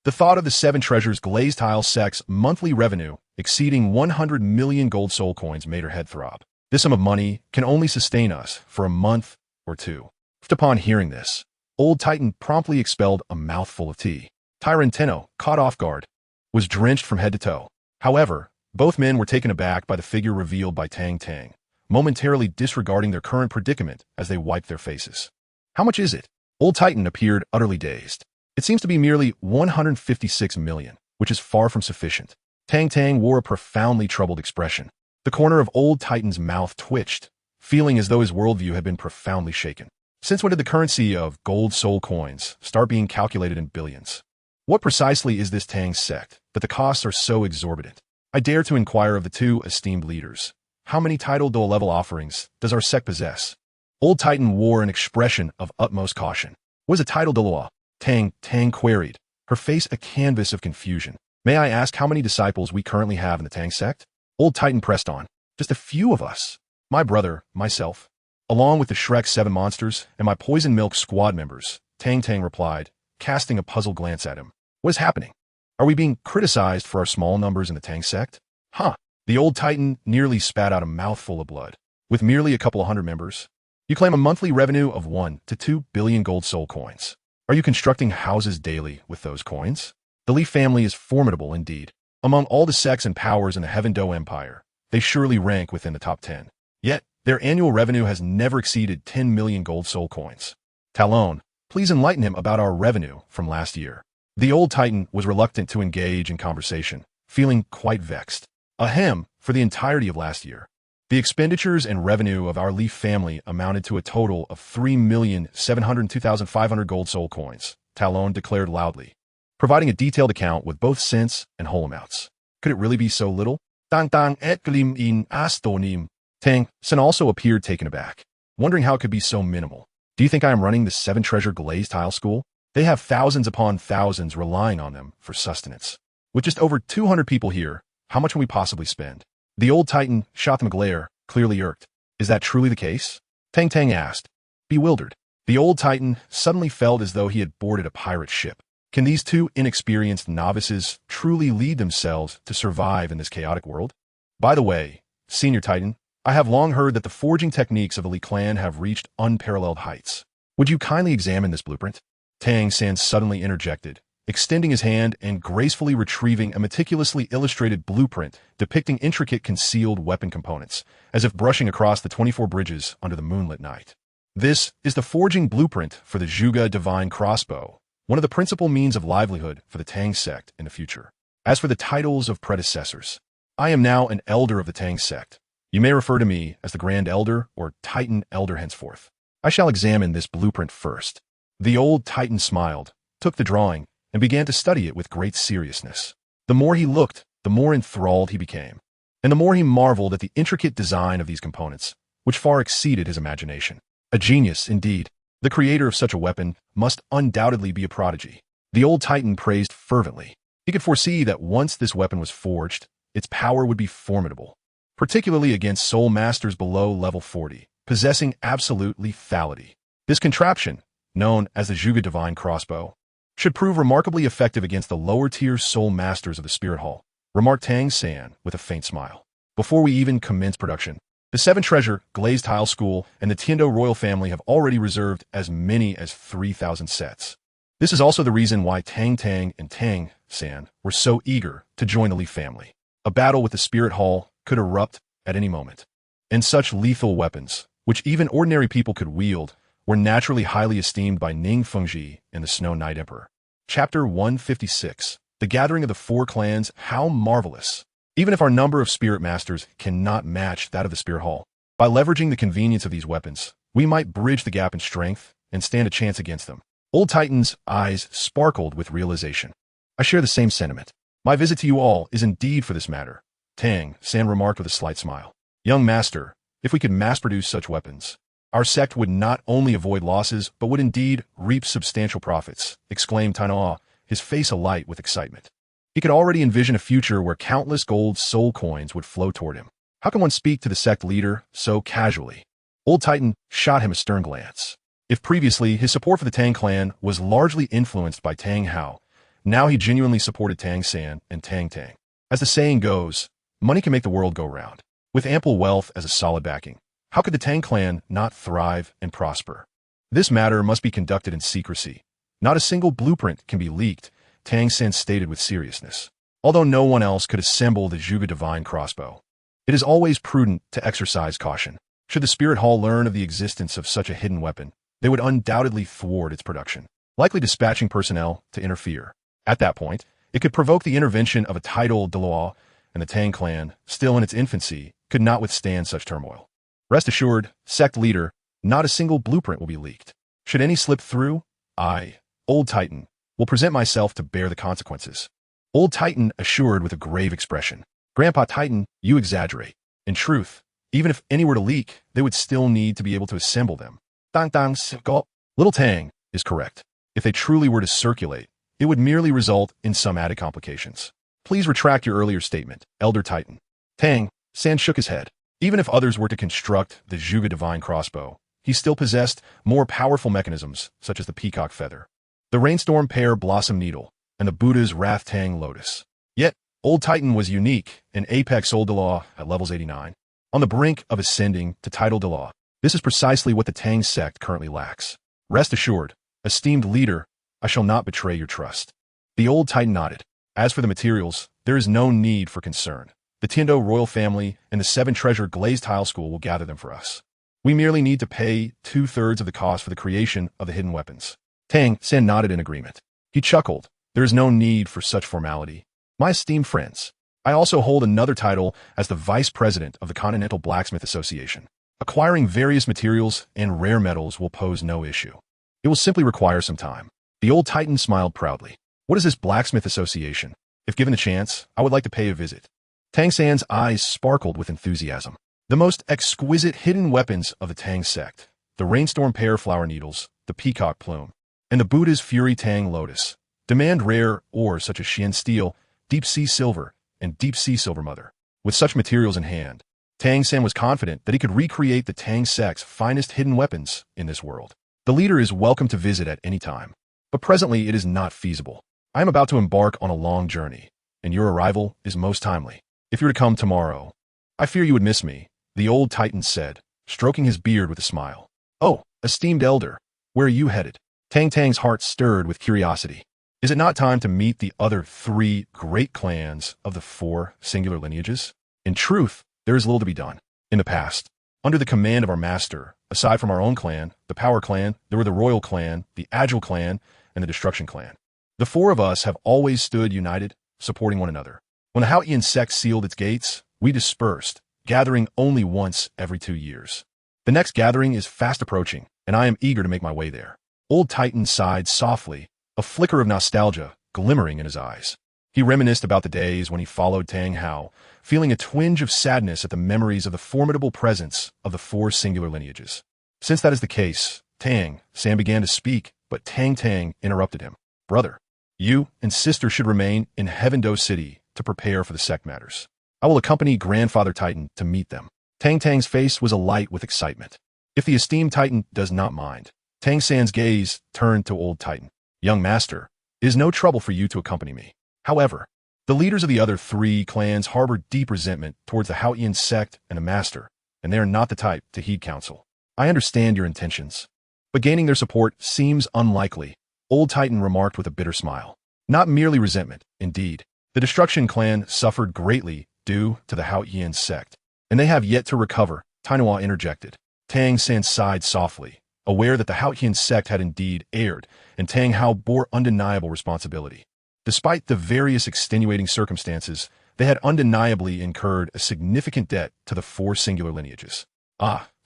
the thought of the 7 treasures glazed tile sect's monthly revenue exceeding 100 million gold soul coins made her head throb. This sum of money can only sustain us for a month or two. Upon hearing this, old Titan promptly expelled a mouthful of tea. Tyranteno, caught off guard, was drenched from head to toe. However, both men were taken aback by the figure revealed by Tang Tang, momentarily disregarding their current predicament as they wiped their faces. How much is it? Old Titan appeared utterly dazed. It seems to be merely 156 million, which is far from sufficient. Tang Tang wore a profoundly troubled expression. The corner of old Titan's mouth twitched, feeling as though his worldview had been profoundly shaken. Since when did the currency of gold soul coins start being calculated in billions? What precisely is this Tang Sect that the costs are so exorbitant? I dare to inquire of the 2 esteemed leaders. How many title Douluo level offerings does our sect possess? Old Titan wore an expression of utmost caution. What is a title Douluo? Tang queried, her face a canvas of confusion. May I ask how many disciples we currently have in the Tang Sect? Old Titan pressed on. Just a few of us. My brother, myself, along with the Shrek 7 monsters and my Poison Milk squad members, Tang Tang replied, casting a puzzled glance at him. What is happening? Are we being criticized for our small numbers in the Tang Sect? Huh. The old Titan nearly spat out a mouthful of blood. With merely a couple of hundred members, you claim a monthly revenue of 1 to 2 billion gold soul coins. Are you constructing houses daily with those coins? The Leaf family is formidable indeed. Among all the sects and powers in the Heaven Do Empire, they surely rank within the top 10. Yet, their annual revenue has never exceeded 10 million gold soul coins. Talon, please enlighten him about our revenue from last year. The old Titan was reluctant to engage in conversation, feeling quite vexed. Ahem, for the entirety of last year, the expenditures and revenue of our Leaf family amounted to a total of 3,702,500 gold soul coins, Talon declared loudly, providing a detailed account with both cents and whole amounts. Could it really be so little? Tang Tang exclaimed in astonim. Tang San also appeared taken aback, wondering how it could be so minimal. Do you think I am running the 7 treasure glazed tile school? They have thousands upon thousands relying on them for sustenance. With just over 200 people here, how much can we possibly spend? The old Titan shot them a glare, clearly irked. Is that truly the case? Tang Tang asked, bewildered. The old Titan suddenly felt as though he had boarded a pirate ship. Can these 2 inexperienced novices truly lead themselves to survive in this chaotic world? By the way, Senior Titan, I have long heard that the forging techniques of the Li clan have reached unparalleled heights. Would you kindly examine this blueprint? Tang San suddenly interjected, extending his hand and gracefully retrieving a meticulously illustrated blueprint depicting intricate concealed weapon components, as if brushing across the 24 bridges under the moonlit night. This is the forging blueprint for the Zhuge Divine Crossbow, one of the principal means of livelihood for the Tang Sect in the future. As for the titles of predecessors, I am now an elder of the Tang Sect. You may refer to me as the Grand Elder or Titan Elder henceforth. I shall examine this blueprint first. The old Titan smiled, took the drawing, and began to study it with great seriousness. The more he looked, the more enthralled he became, and the more he marveled at the intricate design of these components, which far exceeded his imagination. A genius, indeed. The creator of such a weapon must undoubtedly be a prodigy. The old Titan praised fervently. He could foresee that once this weapon was forged, its power would be formidable, particularly against soul masters below level 40, possessing absolute lethality. This contraption, known as the Zhuge Divine Crossbow, should prove remarkably effective against the lower-tier soul masters of the Spirit Hall, remarked Tang San with a faint smile. Before we even commence production, the Seven Treasure, Glazed Tile School, and the Tiando royal family have already reserved as many as 3,000 sets. This is also the reason why Tang Tang and Tang San were so eager to join the Li family. A battle with the Spirit Hall could erupt at any moment, and such lethal weapons, which even ordinary people could wield, were naturally highly esteemed by Ning Fengji and the Snow Knight Emperor. Chapter 156. The Gathering of the Four Clans. How marvelous! Even if our number of Spirit Masters cannot match that of the Spirit Hall, by leveraging the convenience of these weapons, we might bridge the gap in strength and stand a chance against them. Old Titan's eyes sparkled with realization. I share the same sentiment. My visit to you all is indeed for this matter, Tang San remarked with a slight smile. Young master, if we could mass-produce such weapons, our sect would not only avoid losses, but would indeed reap substantial profits, exclaimed Tainan, his face alight with excitement. He could already envision a future where countless gold soul coins would flow toward him. How can one speak to the sect leader so casually? Old Titan shot him a stern glance. If previously his support for the Tang clan was largely influenced by Tang Hao, now he genuinely supported Tang San and Tang Tang. As the saying goes, money can make the world go round. With ample wealth as a solid backing, how could the Tang clan not thrive and prosper? This matter must be conducted in secrecy. Not a single blueprint can be leaked, Tang San stated with seriousness. Although no one else could assemble the Zhuge Divine Crossbow, it is always prudent to exercise caution. Should the Spirit Hall learn of the existence of such a hidden weapon, they would undoubtedly thwart its production, likely dispatching personnel to interfere. At that point, it could provoke the intervention of a titled Douluo, and the Tang clan, still in its infancy, could not withstand such turmoil. Rest assured, sect leader, not a single blueprint will be leaked. Should any slip through, I, Old Titan, will present myself to bear the consequences. Old Titan assured with a grave expression. Grandpa Titan, you exaggerate. In truth, even if any were to leak, they would still need to be able to assemble them. Tang Tang Skill. Little Tang is correct. If they truly were to circulate, it would merely result in some added complications. Please retract your earlier statement, Elder Titan. Tang San shook his head. Even if others were to construct the Zhuge Divine Crossbow, he still possessed more powerful mechanisms, such as the Peacock Feather, the Rainstorm Pear Blossom Needle, and the Buddha's Wrath Tang Lotus. Yet, Old Titan was unique, an apex Old Douluo at levels 89, on the brink of ascending to Title Douluo. This is precisely what the Tang Sect currently lacks. Rest assured, esteemed leader, I shall not betray your trust. The Old Titan nodded. As for the materials, there is no need for concern. The Tiando royal family and the Seven Treasure Glazed Tile School will gather them for us. We merely need to pay 2/3 of the cost for the creation of the hidden weapons. Tang San nodded in agreement. He chuckled. There is no need for such formality. My esteemed friends, I also hold another title as the Vice President of the Continental Blacksmith Association. Acquiring various materials and rare metals will pose no issue. It will simply require some time. The Old Titan smiled proudly. What is this Blacksmith Association? If given the chance, I would like to pay a visit. Tang San's eyes sparkled with enthusiasm. The most exquisite hidden weapons of the Tang Sect, the Rainstorm Pear Flower Needles, the Peacock Plume, and the Buddha's Fury Tang Lotus, demand rare ores such as Xian Steel, Deep Sea Silver, and Deep Sea Silver Mother. With such materials in hand, Tang San was confident that he could recreate the Tang Sect's finest hidden weapons in this world. The leader is welcome to visit at any time, but presently it is not feasible. I am about to embark on a long journey, and your arrival is most timely. If you were to come tomorrow, I fear you would miss me, the Old Titan said, stroking his beard with a smile. Oh, esteemed elder, where are you headed? Tang Tang's heart stirred with curiosity. Is it not time to meet the other 3 great clans of the 4 singular lineages? In truth, there is little to be done. In the past, under the command of our master, aside from our own clan, the Power Clan, there were the Royal Clan, the Agile Clan, and the Destruction Clan. The 4 of us have always stood united, supporting one another. When the Xuantian Sect sealed its gates, we dispersed, gathering only once every 2 years. The next gathering is fast approaching, and I am eager to make my way there. Old Titan sighed softly, a flicker of nostalgia glimmering in his eyes. He reminisced about the days when he followed Tang Hao, feeling a twinge of sadness at the memories of the formidable presence of the 4 singular lineages. Since that is the case, Tang San began to speak, but Tang Tang interrupted him. Brother, you and sister should remain in Heaven-Do City to prepare for the sect matters. I will accompany Grandfather Titan to meet them. Tang Tang's face was alight with excitement. If the esteemed Titan does not mind. Tang San's gaze turned to Old Titan. Young master, it is no trouble for you to accompany me. However, the leaders of the other 3 clans harbor deep resentment towards the Xuantian Sect and the master, and they are not the type to heed counsel. I understand your intentions, but gaining their support seems unlikely, Old Titan remarked with a bitter smile. Not merely resentment, indeed. The Destruction clan suffered greatly due to the Xuantian Sect, and they have yet to recover, Tainua interjected. Tang San sighed softly, aware that the Xuantian Sect had indeed erred, and Tang Hao bore undeniable responsibility. Despite the various extenuating circumstances, they had undeniably incurred a significant debt to the 4 singular lineages.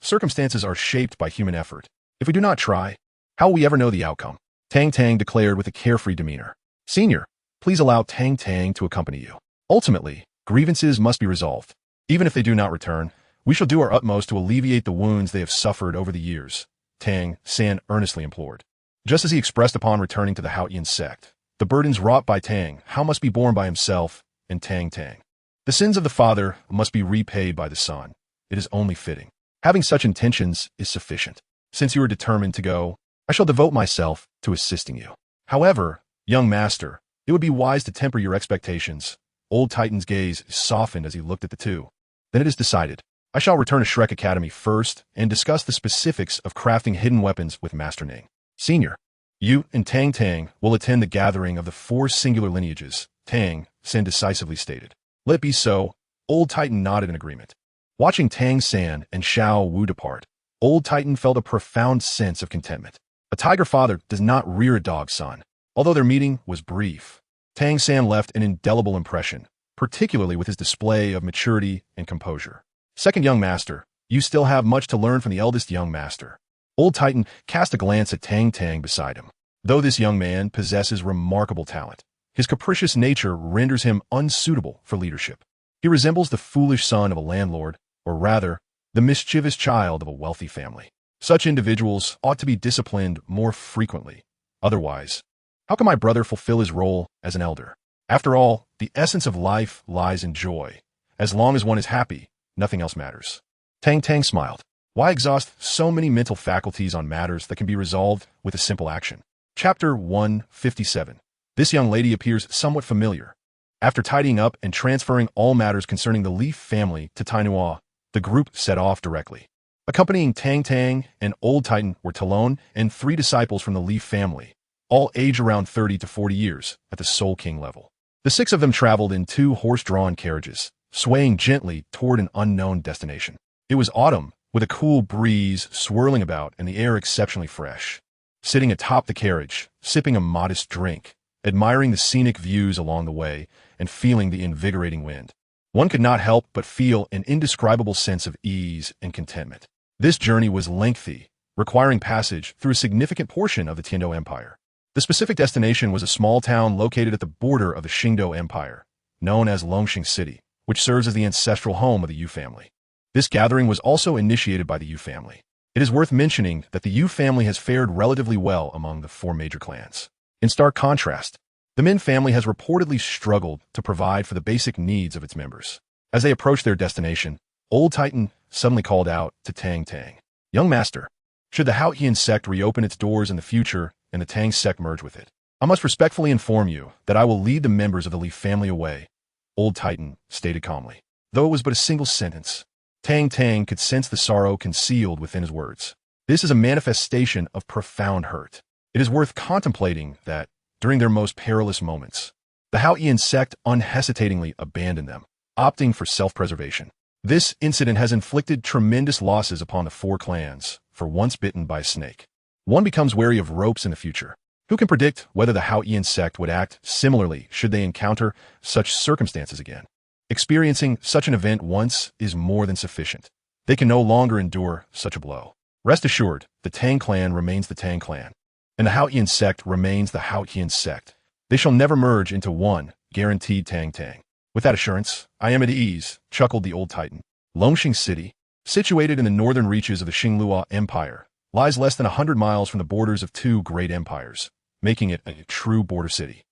Circumstances are shaped by human effort. If we do not try, how will we ever know the outcome? Tang Tang declared with a carefree demeanor. Senior, please allow Tang Tang to accompany you. Ultimately, grievances must be resolved. Even if they do not return, we shall do our utmost to alleviate the wounds they have suffered over the years, Tang San earnestly implored. Just as he expressed upon returning to the Xuantian Sect, the burdens wrought by Tang Hao must be borne by himself and Tang Tang. The sins of the father must be repaid by the son. It is only fitting. Having such intentions is sufficient. Since you are determined to go, I shall devote myself to assisting you. However, young master, it would be wise to temper your expectations. Old Titan's gaze softened as he looked at the 2. Then it is decided. I shall return to Shrek Academy first and discuss the specifics of crafting hidden weapons with Master Ning. Senior, you and Tang Tang will attend the gathering of the 4 singular lineages, Tang San decisively stated. Let it be so. Old Titan nodded in agreement. Watching Tang San and Xiao Wu depart, Old Titan felt a profound sense of contentment. A tiger father does not rear a dog son. Although their meeting was brief, Tang San left an indelible impression, particularly with his display of maturity and composure. Second young master, you still have much to learn from the eldest young master. Old Titan cast a glance at Tang Tang beside him. Though this young man possesses remarkable talent, his capricious nature renders him unsuitable for leadership. He resembles the foolish son of a landlord, or rather, the mischievous child of a wealthy family. Such individuals ought to be disciplined more frequently. Otherwise, how can my brother fulfill his role as an elder? After all, the essence of life lies in joy. As long as one is happy, nothing else matters. Tang Tang smiled. Why exhaust so many mental faculties on matters that can be resolved with a simple action? Chapter 157. This young lady appears somewhat familiar. After tidying up and transferring all matters concerning the Leaf family to Tainua, the group set off directly. Accompanying Tang Tang and Old Titan were Talon and 3 disciples from the Leaf family, all aged around 30 to 40 years at the Soul King level. The 6 of them traveled in 2 horse-drawn carriages, swaying gently toward an unknown destination. It was autumn, with a cool breeze swirling about and the air exceptionally fresh. Sitting atop the carriage, sipping a modest drink, admiring the scenic views along the way, and feeling the invigorating wind, one could not help but feel an indescribable sense of ease and contentment. This journey was lengthy, requiring passage through a significant portion of the Tiando Empire. The specific destination was a small town located at the border of the Qingdou Empire, known as Longxing City, which serves as the ancestral home of the Yu family. This gathering was also initiated by the Yu family. It is worth mentioning that the Yu family has fared relatively well among the 4 major clans. In stark contrast, the Min family has reportedly struggled to provide for the basic needs of its members. As they approached their destination, Old Titan suddenly called out to Tang Tang. Young master, should the Xuantian Sect reopen its doors in the future and the Tang Sect merge with it, I must respectfully inform you that I will lead the members of the Leaf family away, Old Titan stated calmly. Though it was but a single sentence, Tang Tang could sense the sorrow concealed within his words. This is a manifestation of profound hurt. It is worth contemplating that, during their most perilous moments, the Xuantian Sect unhesitatingly abandoned them, opting for self-preservation. This incident has inflicted tremendous losses upon the 4 clans, for once bitten by a snake. One becomes wary of ropes in the future. Who can predict whether the Xuantian Sect would act similarly should they encounter such circumstances again? Experiencing such an event once is more than sufficient. They can no longer endure such a blow. Rest assured, the Tang clan remains the Tang clan, and the Xuantian Sect remains the Xuantian Sect. They shall never merge into one, guaranteed Tang Tang. With that assurance, I am at ease, chuckled the old titan. Longxing City, situated in the northern reaches of the Xinglua Empire, lies less than 100 miles from the borders of two great empires, making it a true border city.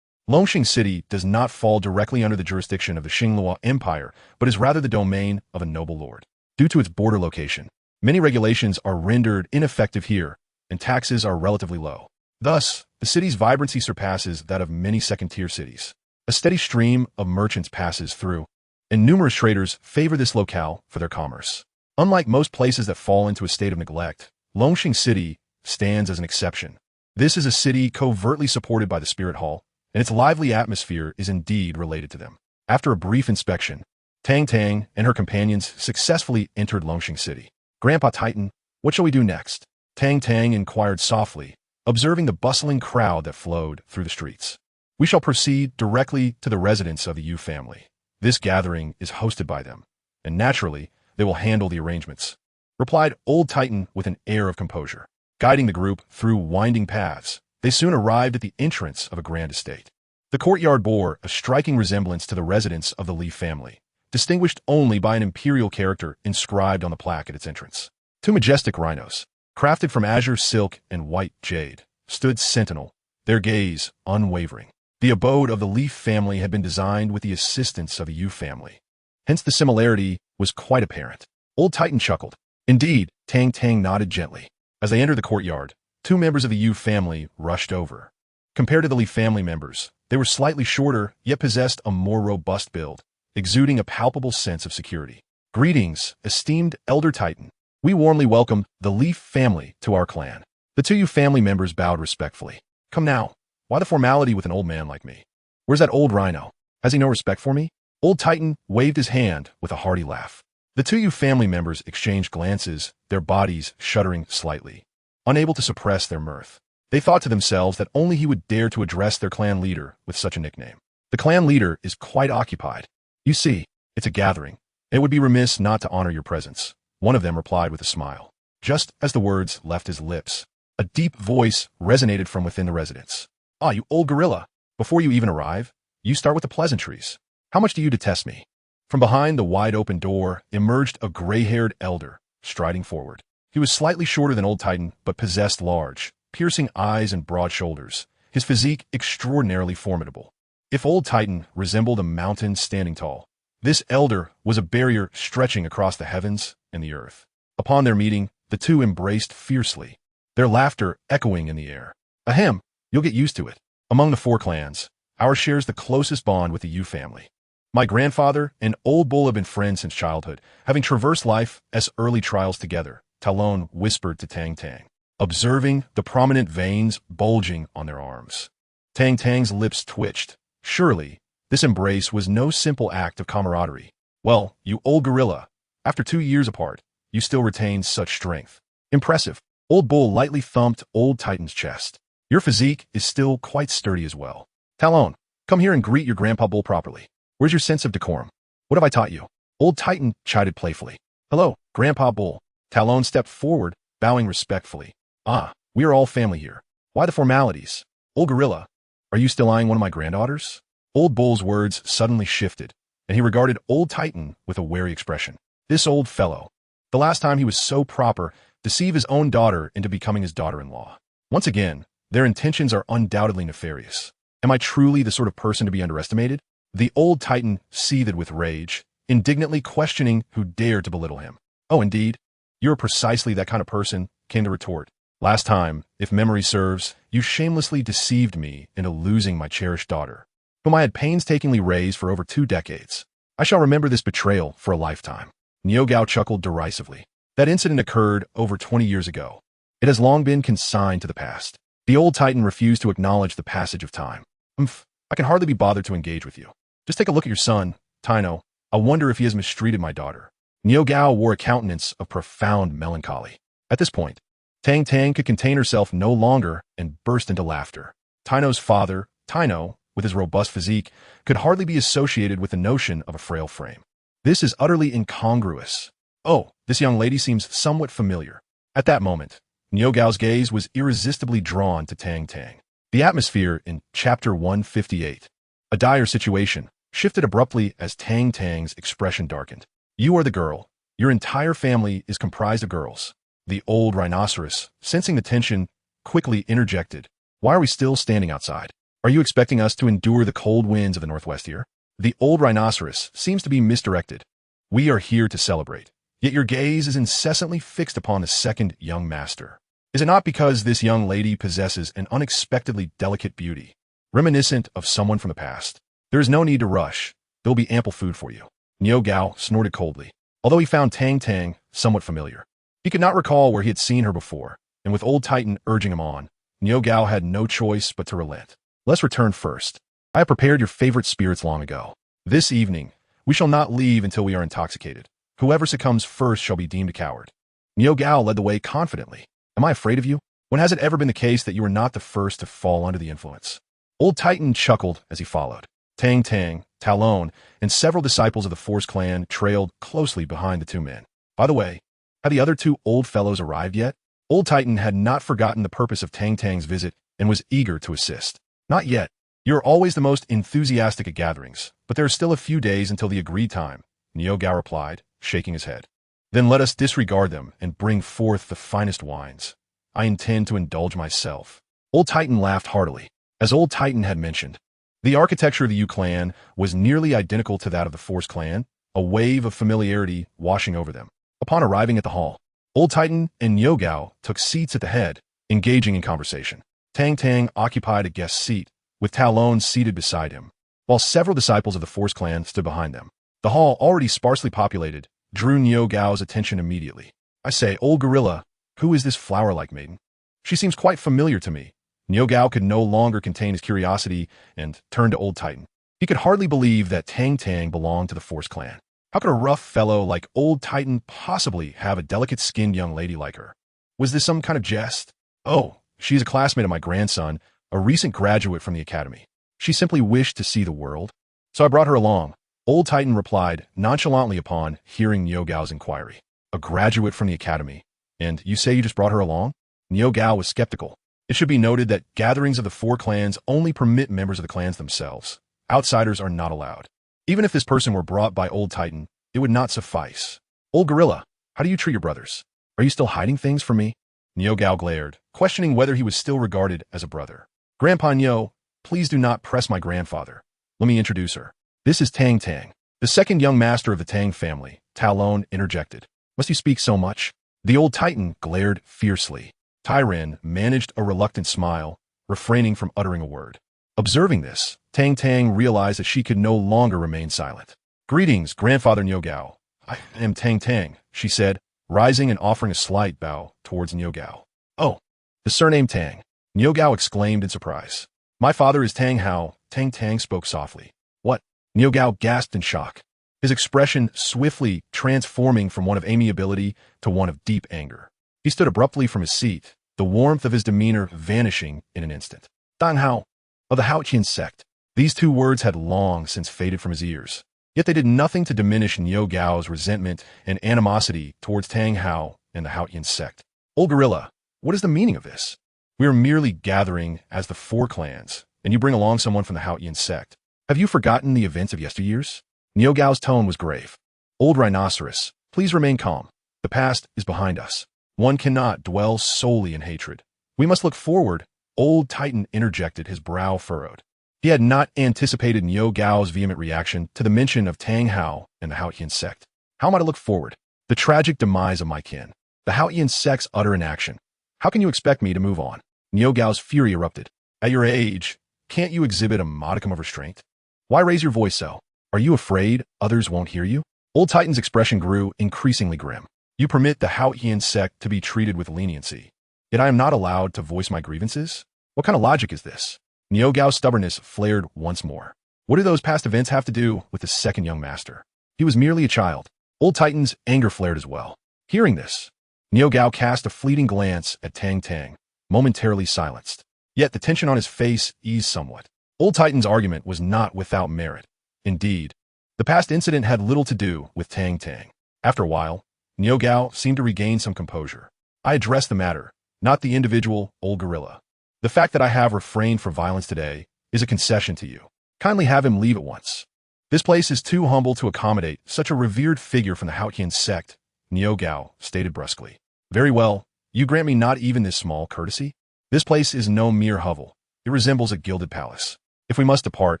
Longxing City does not fall directly under the jurisdiction of the Xinglua Empire, but is rather the domain of a noble lord. Due to its border location, many regulations are rendered ineffective here, and taxes are relatively low. Thus, the city's vibrancy surpasses that of many second-tier cities. A steady stream of merchants passes through, and numerous traders favor this locale for their commerce. Unlike most places that fall into a state of neglect, Longxing City stands as an exception. This is a city covertly supported by the Spirit Hall, and its lively atmosphere is indeed related to them. After a brief inspection, Tang Tang and her companions successfully entered Longxing City. Grandpa Titan, what shall we do next? Tang Tang inquired softly, observing the bustling crowd that flowed through the streets. We shall proceed directly to the residence of the Yu family. This gathering is hosted by them, and naturally, they will handle the arrangements, replied Old Titan with an air of composure. Guiding the group through winding paths, they soon arrived at the entrance of a grand estate. The courtyard bore a striking resemblance to the residence of the Li family, distinguished only by an imperial character inscribed on the plaque at its entrance. Two majestic rhinos, crafted from azure silk and white jade, stood sentinel, their gaze unwavering. The abode of the Li family had been designed with the assistance of the Yu family. Hence the similarity was quite apparent. Old Titan chuckled. Indeed, Tang Tang nodded gently. As they entered the courtyard, two members of the Yu family rushed over. Compared to the Li family members, they were slightly shorter, yet possessed a more robust build, exuding a palpable sense of security. Greetings, esteemed Elder Titan. We warmly welcome the Li family to our clan. The two Yu family members bowed respectfully. Come now. Why the formality with an old man like me? Where's that old rhino? Has he no respect for me? Old Titan waved his hand with a hearty laugh. The two Yu family members exchanged glances, their bodies shuddering slightly, unable to suppress their mirth. They thought to themselves that only he would dare to address their clan leader with such a nickname. The clan leader is quite occupied. You see, it's a gathering, and it would be remiss not to honor your presence. One of them replied with a smile. Just as the words left his lips, a deep voice resonated from within the residence. Ah, you old gorilla. Before you even arrive, you start with the pleasantries. How much do you detest me? From behind the wide-open door emerged a gray-haired elder, striding forward. He was slightly shorter than Old Titan, but possessed large, piercing eyes and broad shoulders, his physique extraordinarily formidable. If Old Titan resembled a mountain standing tall, this elder was a barrier stretching across the heavens and the earth. Upon their meeting, the two embraced fiercely, their laughter echoing in the air. Ahem, you'll get used to it. Among the four clans, ours shares the closest bond with the Yu family. My grandfather and Old Bull have been friends since childhood, having traversed life as early trials together, Talon whispered to Tang Tang, observing the prominent veins bulging on their arms. Tang Tang's lips twitched. Surely, this embrace was no simple act of camaraderie. Well, you old gorilla, after 2 years apart, you still retain such strength. Impressive. Old Bull lightly thumped Old Titan's chest. Your physique is still quite sturdy as well. Talon, come here and greet your Grandpa Bull properly. Where's your sense of decorum? What have I taught you? Old Titan chided playfully. Hello, Grandpa Bull. Talon stepped forward, bowing respectfully. Ah, we are all family here. Why the formalities? Old gorilla, are you still eyeing one of my granddaughters? Old Bull's words suddenly shifted, and he regarded Old Titan with a wary expression. This old fellow. The last time he was so proper, deceive his own daughter into becoming his daughter-in-law. Once again, their intentions are undoubtedly nefarious. Am I truly the sort of person to be underestimated? The old Titan seethed with rage, indignantly questioning who dared to belittle him. Oh, indeed? You are precisely that kind of person, came the retort. Last time, if memory serves, you shamelessly deceived me into losing my cherished daughter, whom I had painstakingly raised for over 2 decades. I shall remember this betrayal for a lifetime. Niogao chuckled derisively. That incident occurred over 20 years ago. It has long been consigned to the past. The old Titan refused to acknowledge the passage of time. I can hardly be bothered to engage with you. Just take a look at your son, Tino. I wonder if he has mistreated my daughter. Niogao wore a countenance of profound melancholy. At this point, Tang Tang could contain herself no longer and burst into laughter. Tino's father, Tino, with his robust physique, could hardly be associated with the notion of a frail frame. This is utterly incongruous. Oh, this young lady seems somewhat familiar. At that moment, Niu Gao's gaze was irresistibly drawn to Tang Tang. The atmosphere in Chapter 158, a dire situation, shifted abruptly as Tang Tang's expression darkened. You are the girl. Your entire family is comprised of girls. The old rhinoceros, sensing the tension, quickly interjected. Why are we still standing outside? Are you expecting us to endure the cold winds of the northwest here? The old rhinoceros seems to be misdirected. We are here to celebrate. Yet your gaze is incessantly fixed upon the second young master. Is it not because this young lady possesses an unexpectedly delicate beauty, reminiscent of someone from the past? There is no need to rush. There will be ample food for you. Niu Gao snorted coldly, although he found Tang Tang somewhat familiar. He could not recall where he had seen her before, and with old Titan urging him on, Niu Gao had no choice but to relent. Let's return first. I have prepared your favorite spirits long ago. This evening, we shall not leave until we are intoxicated. Whoever succumbs first shall be deemed a coward. Niu Gao led the way confidently. Am I afraid of you? When has it ever been the case that you were not the first to fall under the influence? Old Titan chuckled as he followed. Tang Tang, Talon, and several disciples of the Force clan trailed closely behind the two men. By the way, had the other two old fellows arrived yet? Old Titan had not forgotten the purpose of Tang Tang's visit and was eager to assist. Not yet. You're always the most enthusiastic at gatherings, but there are still a few days until the agreed time, Niu Gao replied, shaking his head. Then let us disregard them and bring forth the finest wines. I intend to indulge myself. Old Titan laughed heartily. As Old Titan had mentioned, the architecture of the Yu clan was nearly identical to that of the Force clan, a wave of familiarity washing over them. Upon arriving at the hall, Old Titan and Niu Gao took seats at the head, engaging in conversation. Tang Tang occupied a guest seat, with Talon seated beside him, while several disciples of the Force clan stood behind them. The hall, already sparsely populated, drew Niu Gao's attention immediately. I say, old gorilla, who is this flower-like maiden? She seems quite familiar to me. Niu Gao could no longer contain his curiosity and turned to Old Titan. He could hardly believe that Tang Tang belonged to the Force clan. How could a rough fellow like Old Titan possibly have a delicate-skinned young lady like her? Was this some kind of jest? Oh, she is a classmate of my grandson, a recent graduate from the academy. She simply wished to see the world, so I brought her along. Old Titan replied nonchalantly upon hearing Niu Gao's inquiry. A graduate from the academy, and you say you just brought her along? Niu Gao was skeptical. It should be noted that gatherings of the four clans only permit members of the clans themselves. Outsiders are not allowed. Even if this person were brought by Old Titan, it would not suffice. Old gorilla, how do you treat your brothers? Are you still hiding things from me? Niu Gao glared, questioning whether he was still regarded as a brother. Grandpa Niu, please do not press my grandfather. Let me introduce her. This is Tang Tang, the second young master of the Tang family, Talon interjected. Must you speak so much? The Old Titan glared fiercely. Tyran managed a reluctant smile, refraining from uttering a word. Observing this, Tang Tang realized that she could no longer remain silent. Greetings, Grandfather Niu Gao. I am Tang Tang, she said, rising and offering a slight bow towards Niu Gao. Oh, the surname Tang, Niu Gao exclaimed in surprise. My father is Tang Hao. Tang Tang spoke softly. What? Niu Gao gasped in shock, his expression swiftly transforming from one of amiability to one of deep anger. He stood abruptly from his seat, the warmth of his demeanor vanishing in an instant. Tang Hao, of the Xuantian Sect. These two words had long since faded from his ears, yet they did nothing to diminish Niu Gao's resentment and animosity towards Tang Hao and the Xuantian Sect. Old gorilla, what is the meaning of this? We are merely gathering as the four clans, and you bring along someone from the Xuantian Sect. Have you forgotten the events of yesteryears? Niu Gao's tone was grave. Old rhinoceros, please remain calm. The past is behind us. One cannot dwell solely in hatred. We must look forward. Old Titan interjected, his brow furrowed. He had not anticipated Niu Gao's vehement reaction to the mention of Tang Hao and the Xuantian Sect. How am I to look forward? The tragic demise of my kin. The Xuantian Sect's utter inaction. How can you expect me to move on? Niu Gao's fury erupted. At your age, can't you exhibit a modicum of restraint? Why raise your voice so? Are you afraid others won't hear you? Old Titan's expression grew increasingly grim. You permit the Xuantian Sect to be treated with leniency, yet I am not allowed to voice my grievances? What kind of logic is this? Niu Gao's stubbornness flared once more. What do those past events have to do with the second young master? He was merely a child. Old Titan's anger flared as well. Hearing this, Niu Gao cast a fleeting glance at Tang Tang, momentarily silenced. Yet the tension on his face eased somewhat. Old Titan's argument was not without merit. Indeed, the past incident had little to do with Tang Tang. After a while, Niu Gao seemed to regain some composure. I addressed the matter, not the individual, old gorilla. The fact that I have refrained from violence today is a concession to you. Kindly have him leave at once. This place is too humble to accommodate such a revered figure from the Xuantian Sect, Niu Gao stated brusquely. Very well, you grant me not even this small courtesy? This place is no mere hovel. It resembles a gilded palace. If we must depart,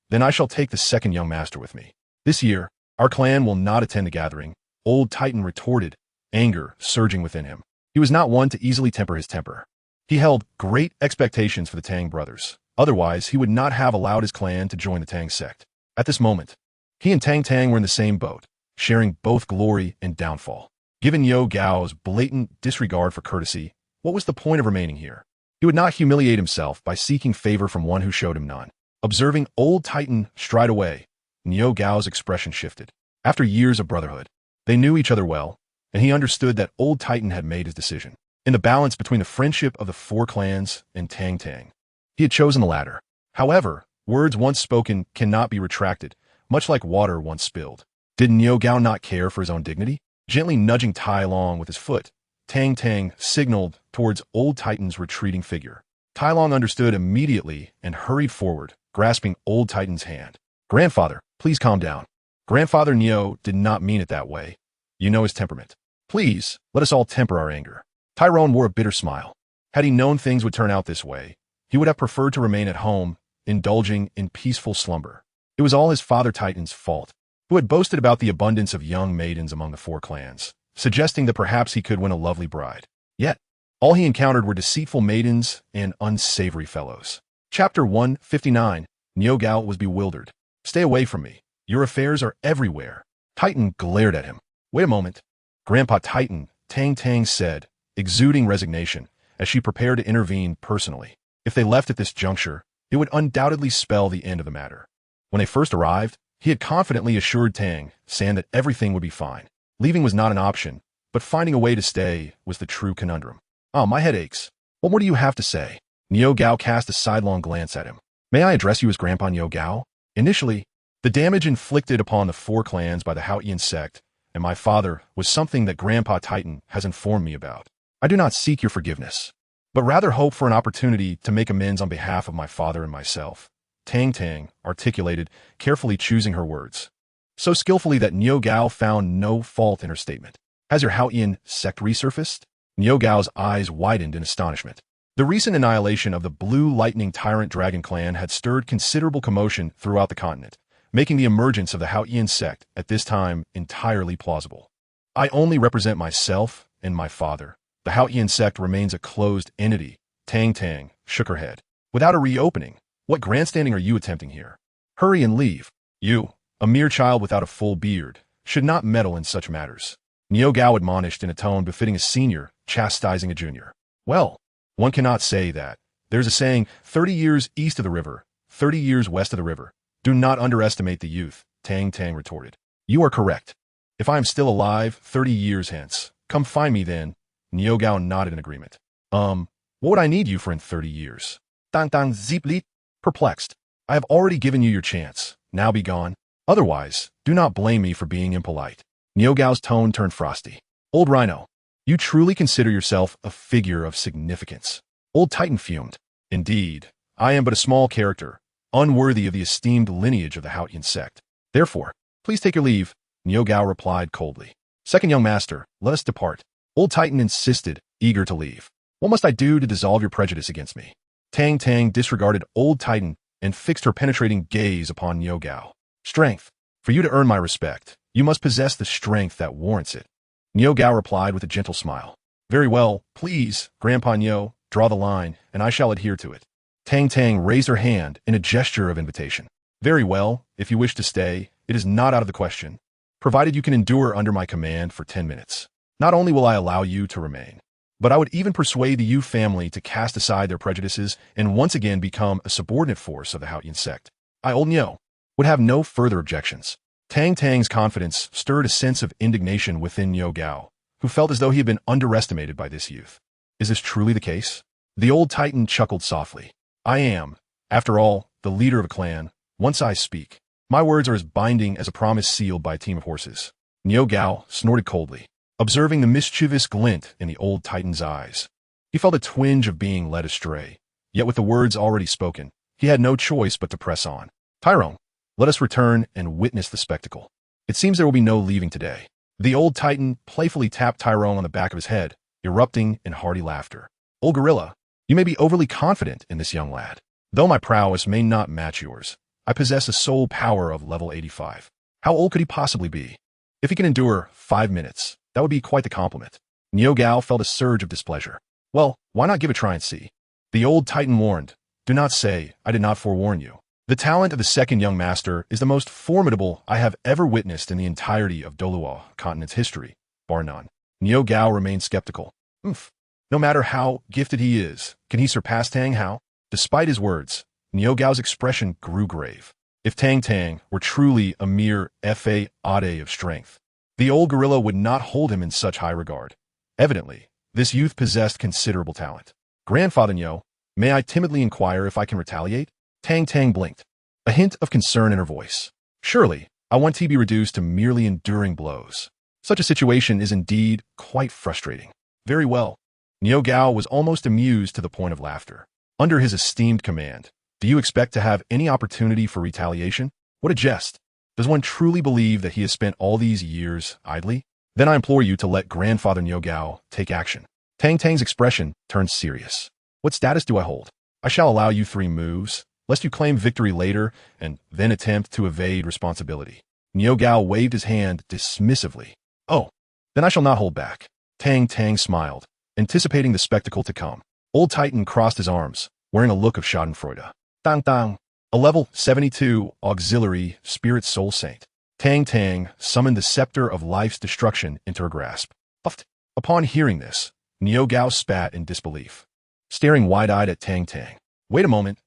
then I shall take the second young master with me. This year, our clan will not attend the gathering, Old Titan retorted, anger surging within him. He was not one to easily temper his temper. He held great expectations for the Tang brothers. Otherwise, he would not have allowed his clan to join the Tang Sect. At this moment, he and Tang Tang were in the same boat, sharing both glory and downfall. Given Niu Gao's blatant disregard for courtesy, what was the point of remaining here? He would not humiliate himself by seeking favor from one who showed him none. Observing Old Titan stride away, Niu Gao's expression shifted. After years of brotherhood, they knew each other well, and he understood that Old Titan had made his decision. In the balance between the friendship of the four clans and Tang Tang, he had chosen the latter. However, words once spoken cannot be retracted, much like water once spilled. Did Niu Gao not care for his own dignity? Gently nudging Tai Long with his foot, Tang Tang signaled towards Old Titan's retreating figure. Tai Long understood immediately and hurried forward, grasping Old Titan's hand. Grandfather, please calm down. Grandfather Niu did not mean it that way. You know his temperament. Please, let us all temper our anger. Tyrone wore a bitter smile. Had he known things would turn out this way, he would have preferred to remain at home, indulging in peaceful slumber. It was all his father Titan's fault, who had boasted about the abundance of young maidens among the four clans, suggesting that perhaps he could win a lovely bride. Yet, all he encountered were deceitful maidens and unsavory fellows. Chapter 159. Niu Gao was bewildered. Stay away from me. Your affairs are everywhere. Titan glared at him. Wait a moment. Grandpa Titan, Tang Tang said, exuding resignation, as she prepared to intervene personally. If they left at this juncture, it would undoubtedly spell the end of the matter. When they first arrived, he had confidently assured Tang San that everything would be fine. Leaving was not an option, but finding a way to stay was the true conundrum. Oh, my head aches. What more do you have to say? Niu Gao cast a sidelong glance at him. May I address you as Grandpa Niu Gao? Initially, the damage inflicted upon the four clans by the Xuantian Sect and my father was something that Grandpa Titan has informed me about. I do not seek your forgiveness, but rather hope for an opportunity to make amends on behalf of my father and myself. Tang Tang articulated, carefully choosing her words, so skillfully that Niu Gao found no fault in her statement. Has your Xuantian Sect resurfaced? Niu Gao's eyes widened in astonishment. The recent annihilation of the Blue Lightning Tyrant Dragon clan had stirred considerable commotion throughout the continent, making the emergence of the Xuantian Sect at this time entirely plausible. I only represent myself and my father. The Xuantian Sect remains a closed entity. Tang Tang shook her head. Without a reopening, what grandstanding are you attempting here? Hurry and leave. You, a mere child without a full beard, should not meddle in such matters. Niu Gao admonished in a tone befitting a senior, chastising a junior. Well, one cannot say that. There's a saying, 30 years east of the river, 30 years west of the river. Do not underestimate the youth, Tang Tang retorted. You are correct. If I am still alive 30 years hence, come find me then. Niu Gao nodded in agreement. What would I need you for in 30 years? Tang Tang zipped, perplexed. I have already given you your chance. Now be gone. Otherwise, do not blame me for being impolite. Niu Gao's tone turned frosty. Old Rhino, you truly consider yourself a figure of significance. Old Titan fumed. Indeed, I am but a small character, unworthy of the esteemed lineage of the Xuantian Sect. Therefore, please take your leave, Niu Gao replied coldly. Second young master, let us depart. Old Titan insisted, eager to leave. What must I do to dissolve your prejudice against me? Tang Tang disregarded Old Titan and fixed her penetrating gaze upon Niu Gao. Strength. For you to earn my respect, you must possess the strength that warrants it. Niu Gao replied with a gentle smile. Very well, please, Grandpa Niu, draw the line, and I shall adhere to it. Tang Tang raised her hand in a gesture of invitation. Very well, if you wish to stay, it is not out of the question, provided you can endure under my command for 10 minutes. Not only will I allow you to remain, but I would even persuade the Yu family to cast aside their prejudices and once again become a subordinate force of the Xuantian Sect. I, Old Niu, would have no further objections. Tang Tang's confidence stirred a sense of indignation within Niu Gao, who felt as though he had been underestimated by this youth. Is this truly the case? The old Titan chuckled softly. I am, After all, the leader of a clan, once I speak, my words are as binding as a promise sealed by a team of horses. Niu Gao snorted coldly, observing the mischievous glint in the old titan's eyes. He felt a twinge of being led astray, yet with the words already spoken, he had no choice but to press on. Tyrone, let us return and witness the spectacle. It seems there will be no leaving today. The old titan playfully tapped Tyrone on the back of his head, erupting in hearty laughter. Old gorilla, you may be overly confident in this young lad. Though my prowess may not match yours, I possess a soul power of level 85. How old could he possibly be? If he can endure 5 minutes, that would be quite the compliment. Niu Gao felt a surge of displeasure. Well, why not give a try and see? The old titan warned, do not say I did not forewarn you. The talent of the second young master is the most formidable I have ever witnessed in the entirety of Douluo continent's history, bar none. Niu Gao remained skeptical. No matter how gifted he is, can he surpass Tang Hao? Despite his words, Niu Gao's expression grew grave. If Tang Tang were truly a mere fa ade of strength, the old gorilla would not hold him in such high regard. Evidently, this youth possessed considerable talent. Grandfather Niu, may I timidly inquire if I can retaliate? Tang Tang blinked, a hint of concern in her voice. Surely, I want to be reduced to merely enduring blows. Such a situation is indeed quite frustrating. Very well. Niu Gao was almost amused to the point of laughter. Under his esteemed command, do you expect to have any opportunity for retaliation? What a jest. Does one truly believe that he has spent all these years idly? Then I implore you to let Grandfather Niu Gao take action. Tang Tang's expression turned serious. What status do I hold? I shall allow you 3 moves, lest you claim victory later and then attempt to evade responsibility. Niu Gao waved his hand dismissively. Oh, then I shall not hold back. Tang Tang smiled, anticipating the spectacle to come. Old Titan crossed his arms, wearing a look of schadenfreude. Tang Tang, a level 72 auxiliary spirit soul saint. Tang Tang summoned the scepter of life's destruction into her grasp. Puffed. Upon hearing this, Niu Gao spat in disbelief, staring wide-eyed at Tang Tang. Wait a moment.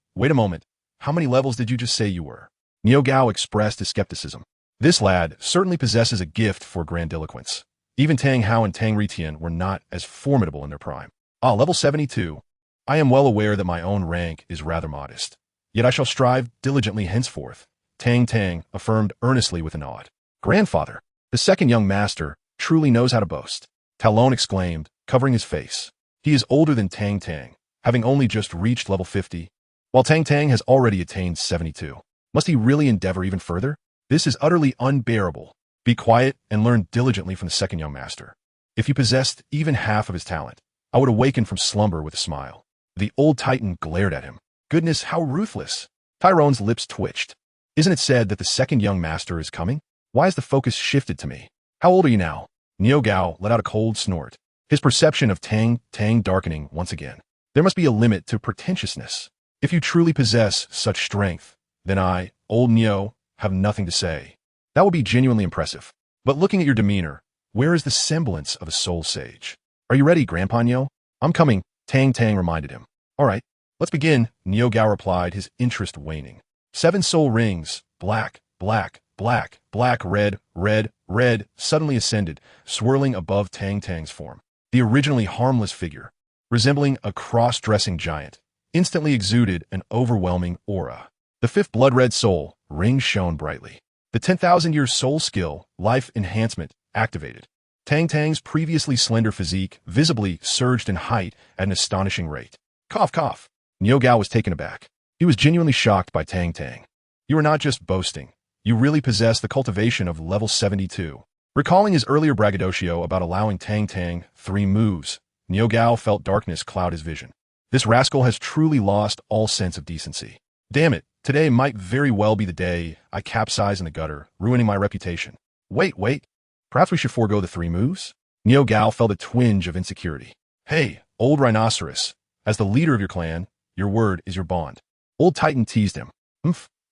How many levels did you just say you were? Niu Gao expressed his skepticism. This lad certainly possesses a gift for grandiloquence. Even Tang Hao and Tang Ritian were not as formidable in their prime. Level 72. I am well aware that my own rank is rather modest. Yet I shall strive diligently henceforth, Tang Tang affirmed earnestly with a nod. Grandfather, the second young master, truly knows how to boast. Talon exclaimed, covering his face. He is older than Tang Tang, having only just reached level 50, while Tang Tang has already attained 72. Must he really endeavor even further? This is utterly unbearable. Be quiet and learn diligently from the second young master. If you possessed even half of his talent, I would awaken from slumber with a smile. The old titan glared at him. Goodness, how ruthless. Tyrone's lips twitched. Isn't it said that the second young master is coming? Why has the focus shifted to me? How old are you now? Niu Gao let out a cold snort, his perception of Tang Tang darkening once again. There must be a limit to pretentiousness. If you truly possess such strength, then I, old Niu, have nothing to say. That would be genuinely impressive. But looking at your demeanor, where is the semblance of a soul sage? Are you ready, Grandpa Niu? I'm coming, Tang Tang reminded him. All right, let's begin, Niu Gao replied, his interest waning. 7 soul rings, black, black, black, black, red, red, red, suddenly ascended, swirling above Tang Tang's form. The originally harmless figure, resembling a cross-dressing giant, instantly exuded an overwhelming aura. The 5th blood-red soul ring shone brightly. The 10,000-year soul skill, life enhancement, activated. Tang Tang's previously slender physique visibly surged in height at an astonishing rate. Cough, cough. Niu Gao was taken aback. He was genuinely shocked by Tang Tang. You are not just boasting. You really possess the cultivation of level 72. Recalling his earlier braggadocio about allowing Tang Tang 3 moves, Niu Gao felt darkness cloud his vision. This rascal has truly lost all sense of decency. Damn it, today might very well be the day I capsize in the gutter, ruining my reputation. Wait. Perhaps we should forego the 3 moves? Niu Gao felt a twinge of insecurity. Hey, old rhinoceros, as the leader of your clan, your word is your bond. Old Titan teased him.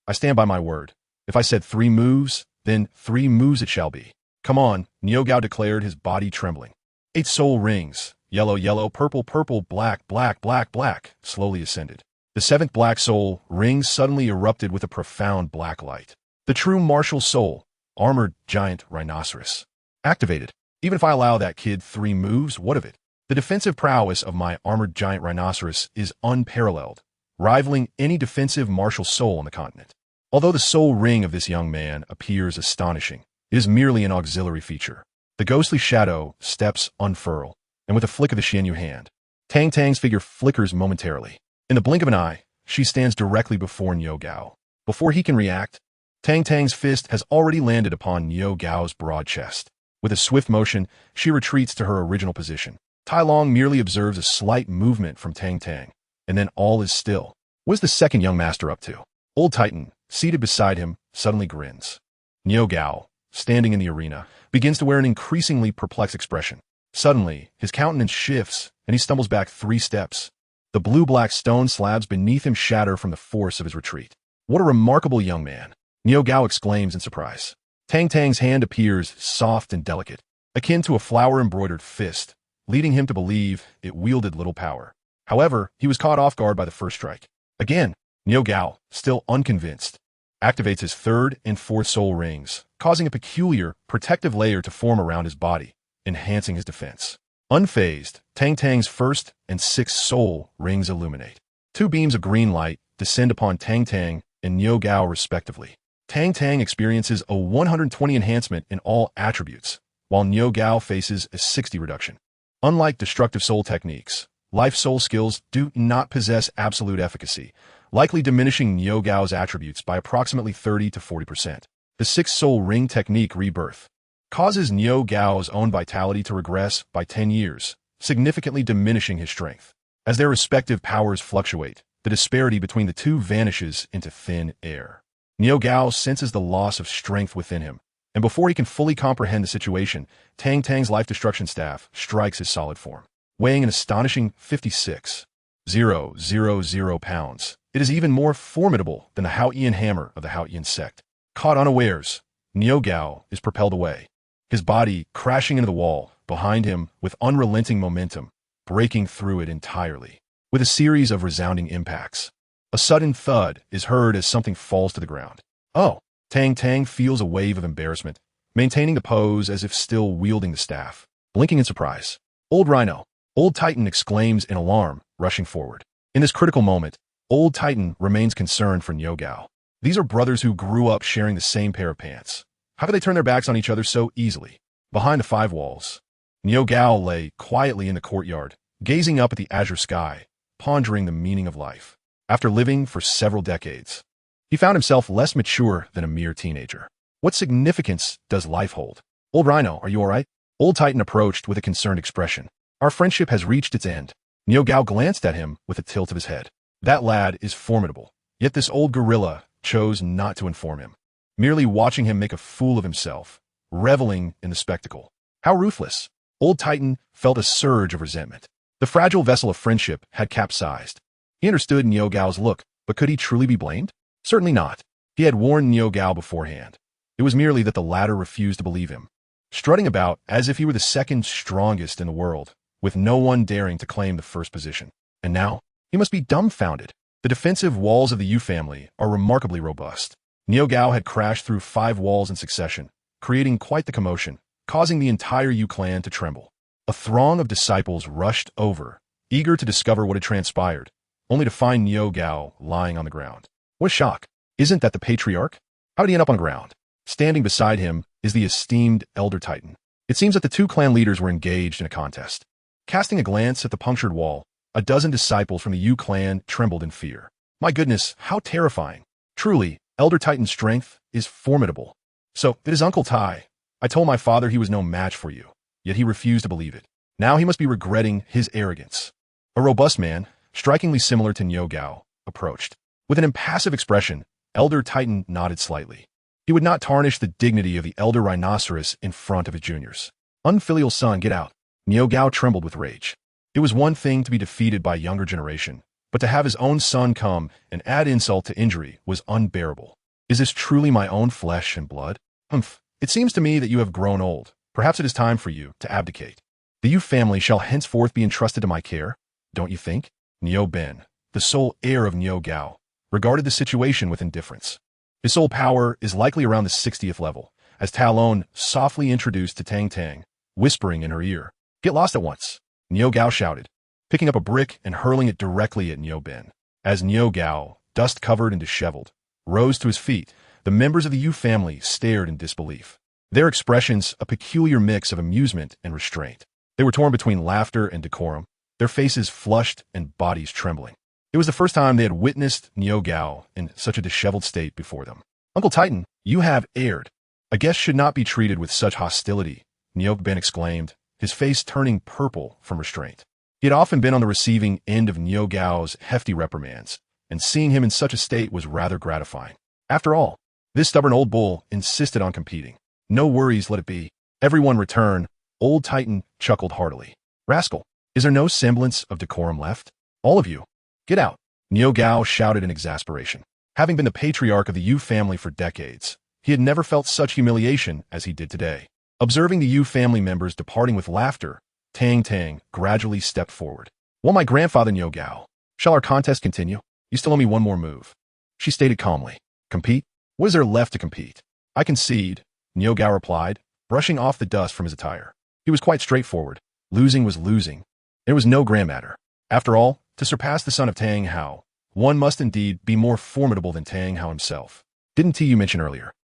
I stand by my word. If I said 3 moves, then 3 moves it shall be. Come on, Niu Gao declared, his body trembling. 8 soul rings, yellow, yellow, purple, purple, black, black, black, black, slowly ascended. The 7th black soul ring suddenly erupted with a profound black light. The true martial soul, armored giant rhinoceros. Activated. Even if I allow that kid 3 moves, what of it? The defensive prowess of my armored giant rhinoceros is unparalleled. rivaling any defensive martial soul on the continent. Although the soul ring of this young man appears astonishing, it is merely an auxiliary feature. The ghostly shadow steps unfurl, and with a flick of the Xianyu hand, Tang Tang's figure flickers momentarily. In the blink of an eye, she stands directly before Niu Gao. Before he can react, Tang Tang's fist has already landed upon Niu Gao's broad chest. With a swift motion, she retreats to her original position. Tai Long merely observes a slight movement from Tang Tang, and then all is still. What is the second young master up to? Old Titan, seated beside him, suddenly grins. Niu Gao, standing in the arena, begins to wear an increasingly perplexed expression. Suddenly, his countenance shifts, and he stumbles back 3 steps. The blue-black stone slabs beneath him shatter from the force of his retreat. What a remarkable young man! Niu Gao exclaims in surprise. Tang Tang's hand appears soft and delicate, akin to a flower-embroidered fist, leading him to believe it wielded little power. However, he was caught off guard by the first strike. Again, Niu Gao, still unconvinced, activates his 3rd and 4th soul rings, causing a peculiar, protective layer to form around his body, enhancing his defense. Unfazed, Tang Tang's 1st and 6th soul rings illuminate. 2 beams of green light descend upon Tang Tang and Niu Gao respectively. Tang Tang experiences a 120 enhancement in all attributes, while Niu Gao faces a 60 reduction. Unlike destructive soul techniques, life soul skills do not possess absolute efficacy, likely diminishing Niu Gao's attributes by approximately 30 to 40%. The 6th soul ring technique Rebirth causes Niu Gao's own vitality to regress by 10 years, significantly diminishing his strength. As their respective powers fluctuate, the disparity between the two vanishes into thin air. Niu Gao senses the loss of strength within him, and before he can fully comprehend the situation, Tang Tang's life destruction staff strikes his solid form. Weighing an astonishing 56,000 pounds, it is even more formidable than the Xuantian hammer of the Xuantian Sect. Caught unawares, Niu Gao is propelled away, his body crashing into the wall behind him with unrelenting momentum, breaking through it entirely. With a series of resounding impacts, a sudden thud is heard as something falls to the ground. Oh! Tang Tang feels a wave of embarrassment, maintaining the pose as if still wielding the staff. Blinking in surprise, Old Rhino, Old Titan exclaims in alarm, rushing forward. In this critical moment, Old Titan remains concerned for Niu Gao. These are brothers who grew up sharing the same pair of pants. How could they turn their backs on each other so easily? Behind the 5 walls, Niu Gao lay quietly in the courtyard, gazing up at the azure sky, pondering the meaning of life. After living for several decades, he found himself less mature than a mere teenager. What significance does life hold? Old Rhino, are you all right? Old Titan approached with a concerned expression. Our friendship has reached its end. Niu Gao glanced at him with a tilt of his head. That lad is formidable, yet this old gorilla chose not to inform him, merely watching him make a fool of himself, reveling in the spectacle. How ruthless! Old Titan felt a surge of resentment. The fragile vessel of friendship had capsized. He understood Niu Gao's look, but could he truly be blamed? Certainly not. He had warned Niu Gao beforehand. It was merely that the latter refused to believe him, strutting about as if he were the second strongest in the world, with no one daring to claim the first position. And now, he must be dumbfounded. The defensive walls of the Yu family are remarkably robust. Niu Gao had crashed through 5 walls in succession, creating quite the commotion, causing the entire Yu clan to tremble. A throng of disciples rushed over, eager to discover what had transpired, only to find Niu Gao lying on the ground. What a shock! Isn't that the patriarch? How did he end up on the ground? Standing beside him is the esteemed Elder Titan. It seems that the 2 clan leaders were engaged in a contest. Casting a glance at the punctured wall, a dozen disciples from the Yu clan trembled in fear. My goodness, how terrifying! Truly, Elder Titan's strength is formidable. So, it is Uncle Tai. I told my father he was no match for you, yet he refused to believe it. Now he must be regretting his arrogance. A robust man, strikingly similar to Niu Gao, approached. With an impassive expression, Elder Titan nodded slightly. He would not tarnish the dignity of the elder rhinoceros in front of his juniors. Unfilial son, get out. Niu Gao trembled with rage. It was one thing to be defeated by a younger generation, but to have his own son come and add insult to injury was unbearable. Is this truly my own flesh and blood? Humph. It seems to me that you have grown old. Perhaps it is time for you to abdicate. The Yu family shall henceforth be entrusted to my care, don't you think? Niu Ben, the sole heir of Niu Gao, regarded the situation with indifference. His soul power is likely around the 60th level, as Talon softly introduced to Tang Tang, whispering in her ear. Get lost at once, Niu Gao shouted, picking up a brick and hurling it directly at Niu Ben. As Niu Gao, dust-covered and disheveled, rose to his feet, the members of the Yu family stared in disbelief. Their expressions a peculiar mix of amusement and restraint. They were torn between laughter and decorum, their faces flushed and bodies trembling. It was the first time they had witnessed Niu Gao in such a disheveled state before them. "Uncle Titan, you have erred. A guest should not be treated with such hostility," Niu Ben exclaimed, his face turning purple from restraint. He had often been on the receiving end of Niu Gao's hefty reprimands, and seeing him in such a state was rather gratifying. After all, this stubborn old bull insisted on competing. No worries, let it be. Everyone return. Old Titan chuckled heartily. "Rascal, is there no semblance of decorum left? All of you, get out," Niu Gao shouted in exasperation. Having been the patriarch of the Yu family for decades, he had never felt such humiliation as he did today. Observing the Yu family members departing with laughter, Tang Tang gradually stepped forward. "Well, my grandfather Niu Gao, shall our contest continue? You still owe me one more move," she stated calmly. "Compete? What is there left to compete?" "I concede," Niu Gao replied, brushing off the dust from his attire. He was quite straightforward. Losing was losing. It was no grand matter. After all, to surpass the son of Tang Hao, one must indeed be more formidable than Tang Hao himself. "Didn't you mention earlier?"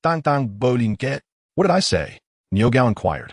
"Tang Tang bowling get?" "What did I say?" Niu Gao inquired.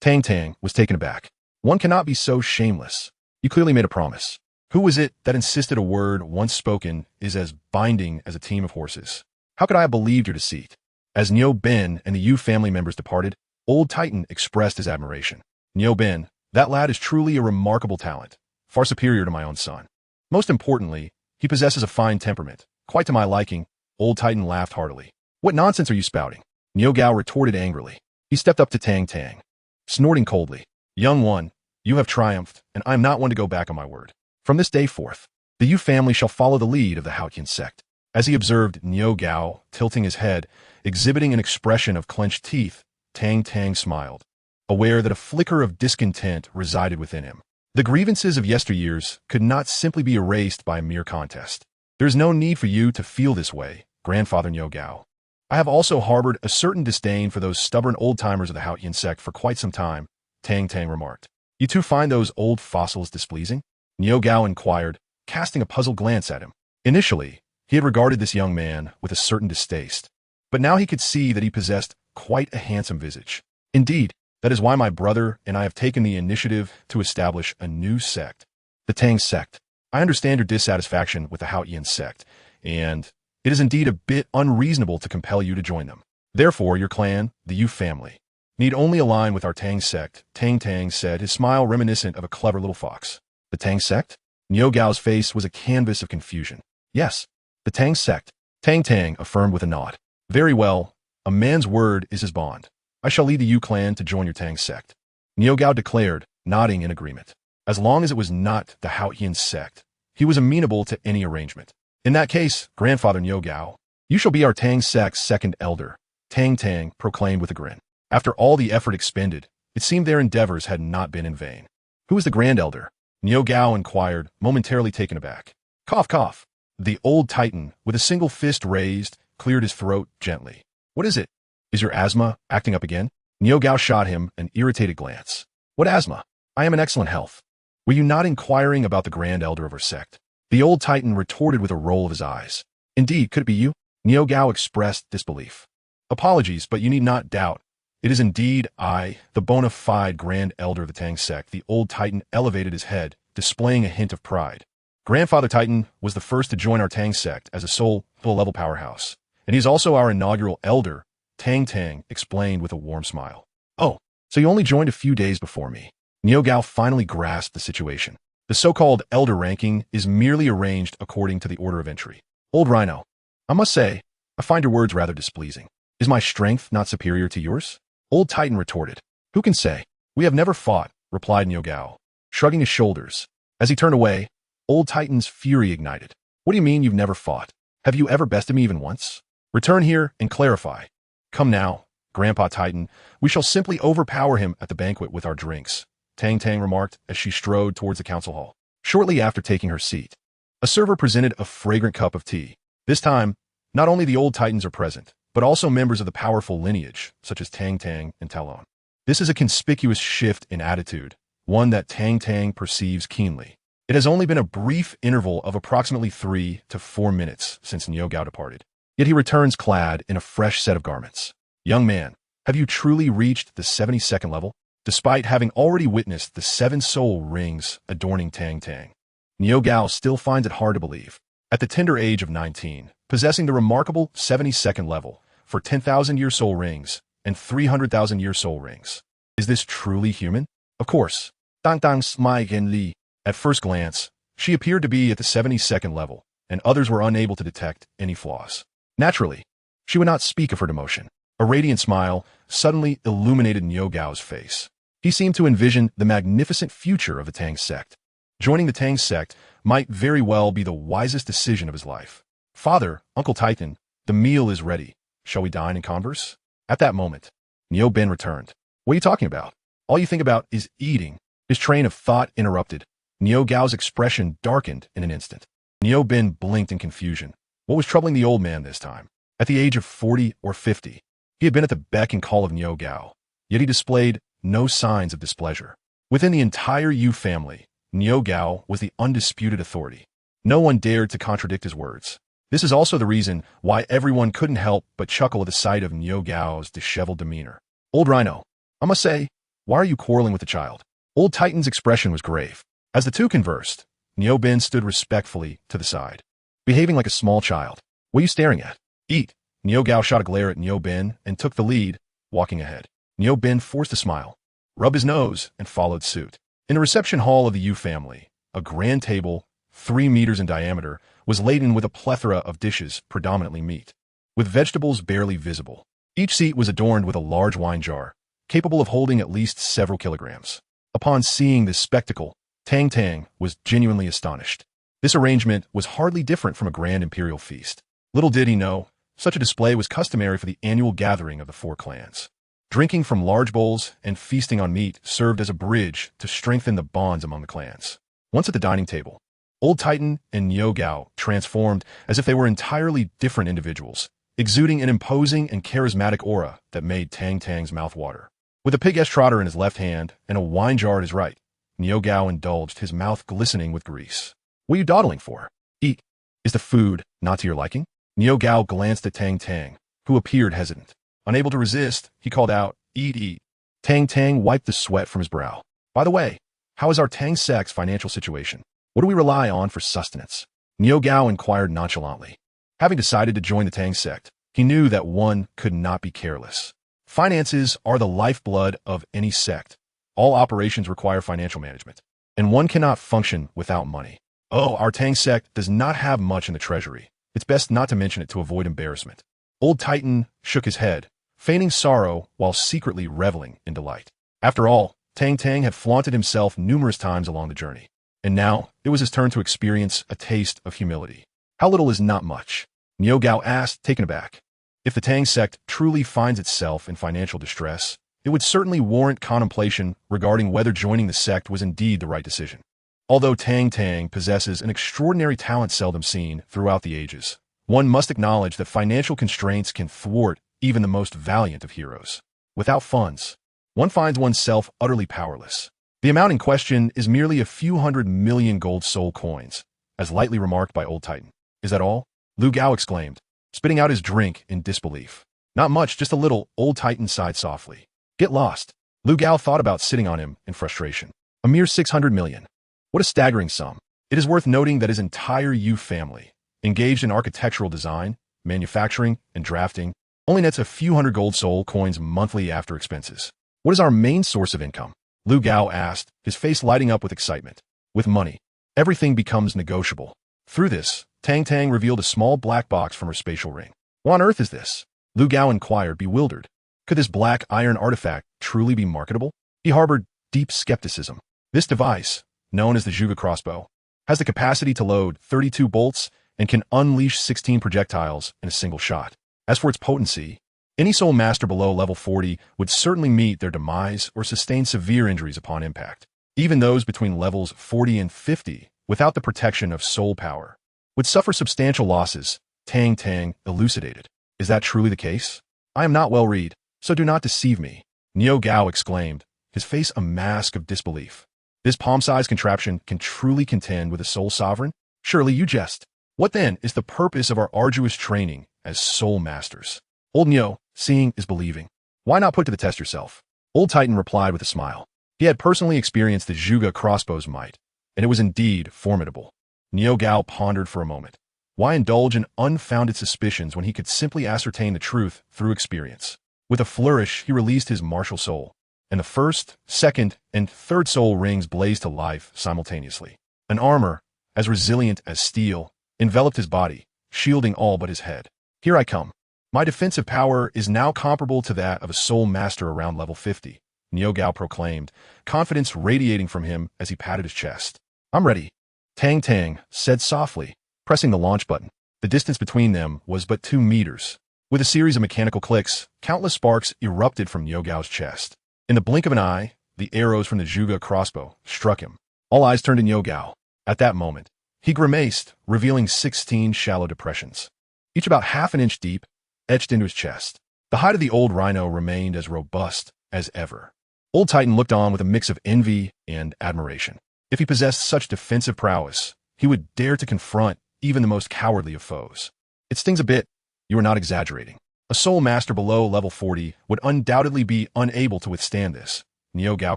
Tang Tang was taken aback. "One cannot be so shameless. You clearly made a promise. Who was it that insisted a word once spoken is as binding as a team of horses? How could I have believed your deceit?" As Niu Ben and the Yu family members departed, Old Titan expressed his admiration. "Niu Ben, that lad is truly a remarkable talent, far superior to my own son. Most importantly, he possesses a fine temperament, quite to my liking." Old Titan laughed heartily. "What nonsense are you spouting?" Niu Gao retorted angrily. He stepped up to Tang Tang, snorting coldly. "Young one, you have triumphed, and I am not one to go back on my word. From this day forth, the Yu family shall follow the lead of the Xuantian Sect." As he observed Niu Gao tilting his head, exhibiting an expression of clenched teeth, Tang Tang smiled, aware that a flicker of discontent resided within him. The grievances of yesteryears could not simply be erased by a mere contest. "There is no need for you to feel this way, Grandfather Niu Gao. I have also harbored a certain disdain for those stubborn old-timers of the Xuantian Sect for quite some time," Tang Tang remarked. "You too find those old fossils displeasing?" Niu Gao inquired, casting a puzzled glance at him. Initially, he had regarded this young man with a certain distaste, but now he could see that he possessed quite a handsome visage. "Indeed, that is why my brother and I have taken the initiative to establish a new sect, the Tang Sect. I understand your dissatisfaction with the Xuantian Sect, and it is indeed a bit unreasonable to compel you to join them. Therefore, your clan, the Yu family, need only align with our Tang Sect," Tang Tang said, his smile reminiscent of a clever little fox. "The Tang Sect?" Niu Gao's face was a canvas of confusion. "Yes, the Tang Sect," Tang Tang affirmed with a nod. "Very well, a man's word is his bond. I shall lead the Yu clan to join your Tang Sect," Niu Gao declared, nodding in agreement. As long as it was not the Xuantian Sect, he was amenable to any arrangement. "In that case, Grandfather Niu Gao, you shall be our Tang Sect's second elder," Tang Tang proclaimed with a grin. After all the effort expended, it seemed their endeavors had not been in vain. "Who is the grand elder?" Niu Gao inquired, momentarily taken aback. Cough, cough. The old Titan, with a single fist raised, cleared his throat gently. "What is it? Is your asthma acting up again?" Niu Gao shot him an irritated glance. "What asthma? I am in excellent health. Were you not inquiring about the grand elder of our sect?" The old Titan retorted with a roll of his eyes. "Indeed, could it be you?" Niu Gao expressed disbelief. "Apologies, but you need not doubt. It is indeed I, the bona fide grand elder of the Tang Sect." The old Titan elevated his head, displaying a hint of pride. "Grandfather Titan was the first to join our Tang Sect as a soul-level powerhouse, and he is also our inaugural elder," Tang Tang explained with a warm smile. "Oh, so you only joined a few days before me." Niu Gao finally grasped the situation. The so-called elder ranking is merely arranged according to the order of entry. "Old Rhino, I must say, I find your words rather displeasing. Is my strength not superior to yours?" Old Titan retorted. "Who can say? We have never fought," replied Niu Gao, shrugging his shoulders. As he turned away, Old Titan's fury ignited. "What do you mean you've never fought? Have you ever bested me even once? Return here and clarify." "Come now, Grandpa Titan, we shall simply overpower him at the banquet with our drinks," Tang Tang remarked as she strode towards the council hall. Shortly after taking her seat, a server presented a fragrant cup of tea. This time, not only the old Titans are present, but also members of the powerful lineage, such as Tang Tang and Talon. This is a conspicuous shift in attitude, one that Tang Tang perceives keenly. It has only been a brief interval of approximately 3 to 4 minutes since Niu Gao departed. Yet he returns clad in a fresh set of garments. Young man, have you truly reached the 72nd level? Despite having already witnessed the 7 soul rings adorning Tang Tang, Niu Gao still finds it hard to believe. At the tender age of 19, possessing the remarkable 72nd level for 10,000-year soul rings and 300,000-year soul rings. Is this truly human? Of course. Tang Tang smiled and Li. At first glance, she appeared to be at the 72nd level, and others were unable to detect any flaws. Naturally, she would not speak of her demotion. A radiant smile suddenly illuminated Niu Gao's face. He seemed to envision the magnificent future of the Tang Sect. Joining the Tang Sect might very well be the wisest decision of his life. Father, Uncle Titan, the meal is ready. Shall we dine and converse? At that moment, Niu Ben returned. What are you talking about? All you think about is eating. His train of thought interrupted. Niu Gao's expression darkened in an instant. Niu Ben blinked in confusion. What was troubling the old man this time? At the age of 40 or 50, he had been at the beck and call of Niu Gao, yet he displayed no signs of displeasure. Within the entire Yu family, Niu Gao was the undisputed authority. No one dared to contradict his words. This is also the reason why everyone couldn't help but chuckle at the sight of Niu Gao's disheveled demeanor. Old Rhino, I must say, why are you quarreling with the child? Old Titan's expression was grave. As the two conversed, Niu Ben stood respectfully to the side, behaving like a small child. What are you staring at? Eat. Niu Gao shot a glare at Niu Ben and took the lead, walking ahead. Niu Ben forced a smile, rubbed his nose, and followed suit. In the reception hall of the Yu family, a grand table, 3 meters in diameter, was laden with a plethora of dishes, predominantly meat, with vegetables barely visible. Each seat was adorned with a large wine jar, capable of holding at least several kilograms. Upon seeing this spectacle, Tang Tang was genuinely astonished. This arrangement was hardly different from a grand imperial feast. Little did he know, such a display was customary for the annual gathering of the 4 clans. Drinking from large bowls and feasting on meat served as a bridge to strengthen the bonds among the clans. Once at the dining table, Old Titan and Niu Gao transformed as if they were entirely different individuals, exuding an imposing and charismatic aura that made Tang Tang's mouth water. With a pig-ash trotter in his left hand and a wine jar at his right, Niu Gao indulged, his mouth glistening with grease. What are you dawdling for? Eat. Is the food not to your liking? Niu Gao glanced at Tang Tang, who appeared hesitant. Unable to resist, he called out, Eat, eat. Tang Tang wiped the sweat from his brow. By the way, how is our Tang Sect's financial situation? What do we rely on for sustenance? Niu Gao inquired nonchalantly. Having decided to join the Tang Sect, he knew that one could not be careless. Finances are the lifeblood of any sect. All operations require financial management, and one cannot function without money. Oh, our Tang Sect does not have much in the treasury. It's best not to mention it to avoid embarrassment. Old Titan shook his head, feigning sorrow while secretly reveling in delight. After all, Tang Tang had flaunted himself numerous times along the journey, and now it was his turn to experience a taste of humility. How little is not much? Niu Gao asked, taken aback. If the Tang Sect truly finds itself in financial distress, it would certainly warrant contemplation regarding whether joining the sect was indeed the right decision. Although Tang Tang possesses an extraordinary talent seldom seen throughout the ages, one must acknowledge that financial constraints can thwart even the most valiant of heroes. Without funds, one finds oneself utterly powerless. The amount in question is merely a few 100 million gold soul coins, as lightly remarked by Old Titan. Is that all? Lu Gao exclaimed, spitting out his drink in disbelief. Not much, just a little. Old Titan sighed softly. Get lost. Lu Gao thought about sitting on him in frustration. A mere 600 million. What a staggering sum. It is worth noting that his entire Yu family, engaged in architectural design, manufacturing, and drafting, only nets a few 100 gold soul coins monthly after expenses. What is our main source of income? Lu Gao asked, his face lighting up with excitement. With money, everything becomes negotiable. Through this, Tang Tang revealed a small black box from her spatial ring. What on earth is this? Lu Gao inquired, bewildered. Could this black iron artifact truly be marketable? He harbored deep skepticism. This device, known as the Zhuge crossbow, has the capacity to load 32 bolts and can unleash 16 projectiles in a single shot. As for its potency, any soul master below level 40 would certainly meet their demise or sustain severe injuries upon impact. Even those between levels 40 and 50, without the protection of soul power, would suffer substantial losses. Tang Tang elucidated. Is that truly the case? I am not well read, so do not deceive me. Niu Gao exclaimed, his face a mask of disbelief. This palm-sized contraption can truly contend with a soul sovereign? Surely you jest. What then is the purpose of our arduous training as soul masters? Old Nyo, seeing is believing. Why not put to the test yourself? Old Titan replied with a smile. He had personally experienced the Zhuge crossbow's might, and it was indeed formidable. Nyo Gao pondered for a moment. Why indulge in unfounded suspicions when he could simply ascertain the truth through experience? With a flourish, he released his martial soul, and the first, second, and third soul rings blazed to life simultaneously. An armor, as resilient as steel, enveloped his body, shielding all but his head. Here I come. My defensive power is now comparable to that of a soul master around level 50, Nyo Gao proclaimed, confidence radiating from him as he patted his chest. I'm ready. Tang Tang said softly, pressing the launch button. The distance between them was but 2 meters. With a series of mechanical clicks, countless sparks erupted from Nyo Gao's chest. In the blink of an eye, the arrows from the Zhuge crossbow struck him. All eyes turned to Nyo Gao. At that moment, he grimaced, revealing 16 shallow depressions, each about half an inch deep, etched into his chest. The hide of the old rhino remained as robust as ever. Old Titan looked on with a mix of envy and admiration. If he possessed such defensive prowess, he would dare to confront even the most cowardly of foes. It stings a bit. You are not exaggerating. A soul master below level 40 would undoubtedly be unable to withstand this, Nyo Gao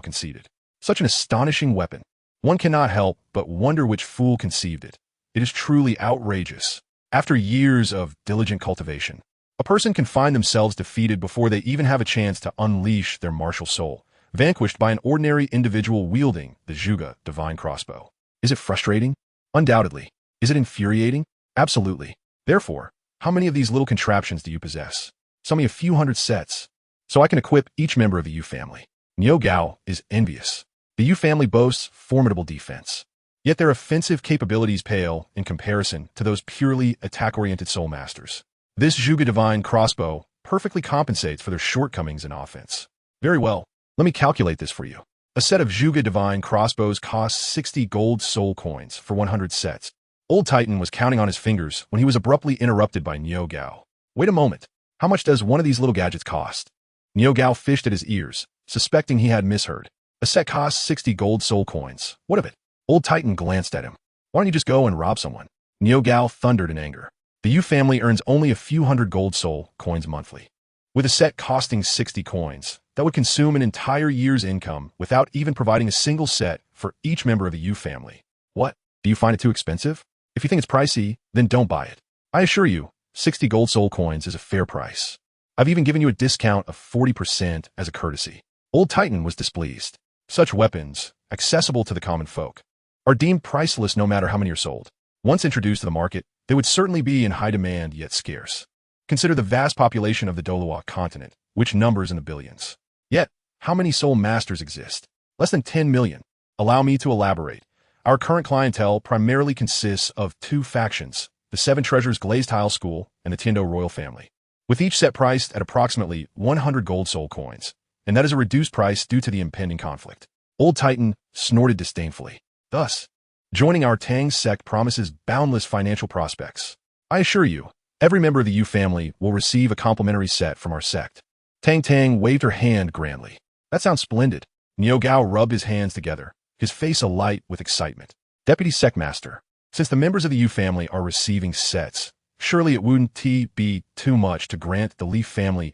conceded. Such an astonishing weapon. One cannot help but wonder which fool conceived it. It is truly outrageous. After years of diligent cultivation, a person can find themselves defeated before they even have a chance to unleash their martial soul, vanquished by an ordinary individual wielding the Zhuge divine crossbow. Is it frustrating? Undoubtedly. Is it infuriating? Absolutely. Therefore, how many of these little contraptions do you possess? Sell me a few hundred sets, so I can equip each member of the Yu family. Nyo Gao is envious. The Yu family boasts formidable defense, yet their offensive capabilities pale in comparison to those purely attack-oriented soul masters. This Zhuge divine crossbow perfectly compensates for their shortcomings in offense. Very well, let me calculate this for you. A set of Zhuge divine crossbows costs 60 gold soul coins for 100 sets. Old Titan was counting on his fingers when he was abruptly interrupted by Nyo Gao. Wait a moment. How much does one of these little gadgets cost? Nyo Gao fished at his ears, suspecting he had misheard. A set costs 60 gold soul coins. What of it? Old Titan glanced at him. Why don't you just go and rob someone? Nyo Gao thundered in anger. The Yu family earns only a few hundred gold soul coins monthly. With a set costing 60 coins, that would consume an entire year's income without even providing a single set for each member of the Yu family. What? Do you find it too expensive? If you think it's pricey, then don't buy it. I assure you, 60 gold soul coins is a fair price. I've even given you a discount of 40% as a courtesy. Old Titan was displeased. Such weapons, accessible to the common folk, are deemed priceless no matter how many are sold. Once introduced to the market, they would certainly be in high demand yet scarce. Consider the vast population of the Douluo continent, which numbers in the billions. Yet, how many soul masters exist? Less than 10 million. Allow me to elaborate. Our current clientele primarily consists of 2 factions, the Seven Treasures Glazed Tile School and the Tiando Royal Family, with each set priced at approximately 100 gold soul coins, and that is a reduced price due to the impending conflict. Old Titan snorted disdainfully. Thus, joining our Tang Sect promises boundless financial prospects. I assure you, every member of the Yu family will receive a complimentary set from our sect. Tang Tang waved her hand grandly. That sounds splendid. Nyo Gao rubbed his hands together, his face alight with excitement. Deputy Sect Master, since the members of the Yu family are receiving sets, surely it wouldn't be too much to grant the Leaf family's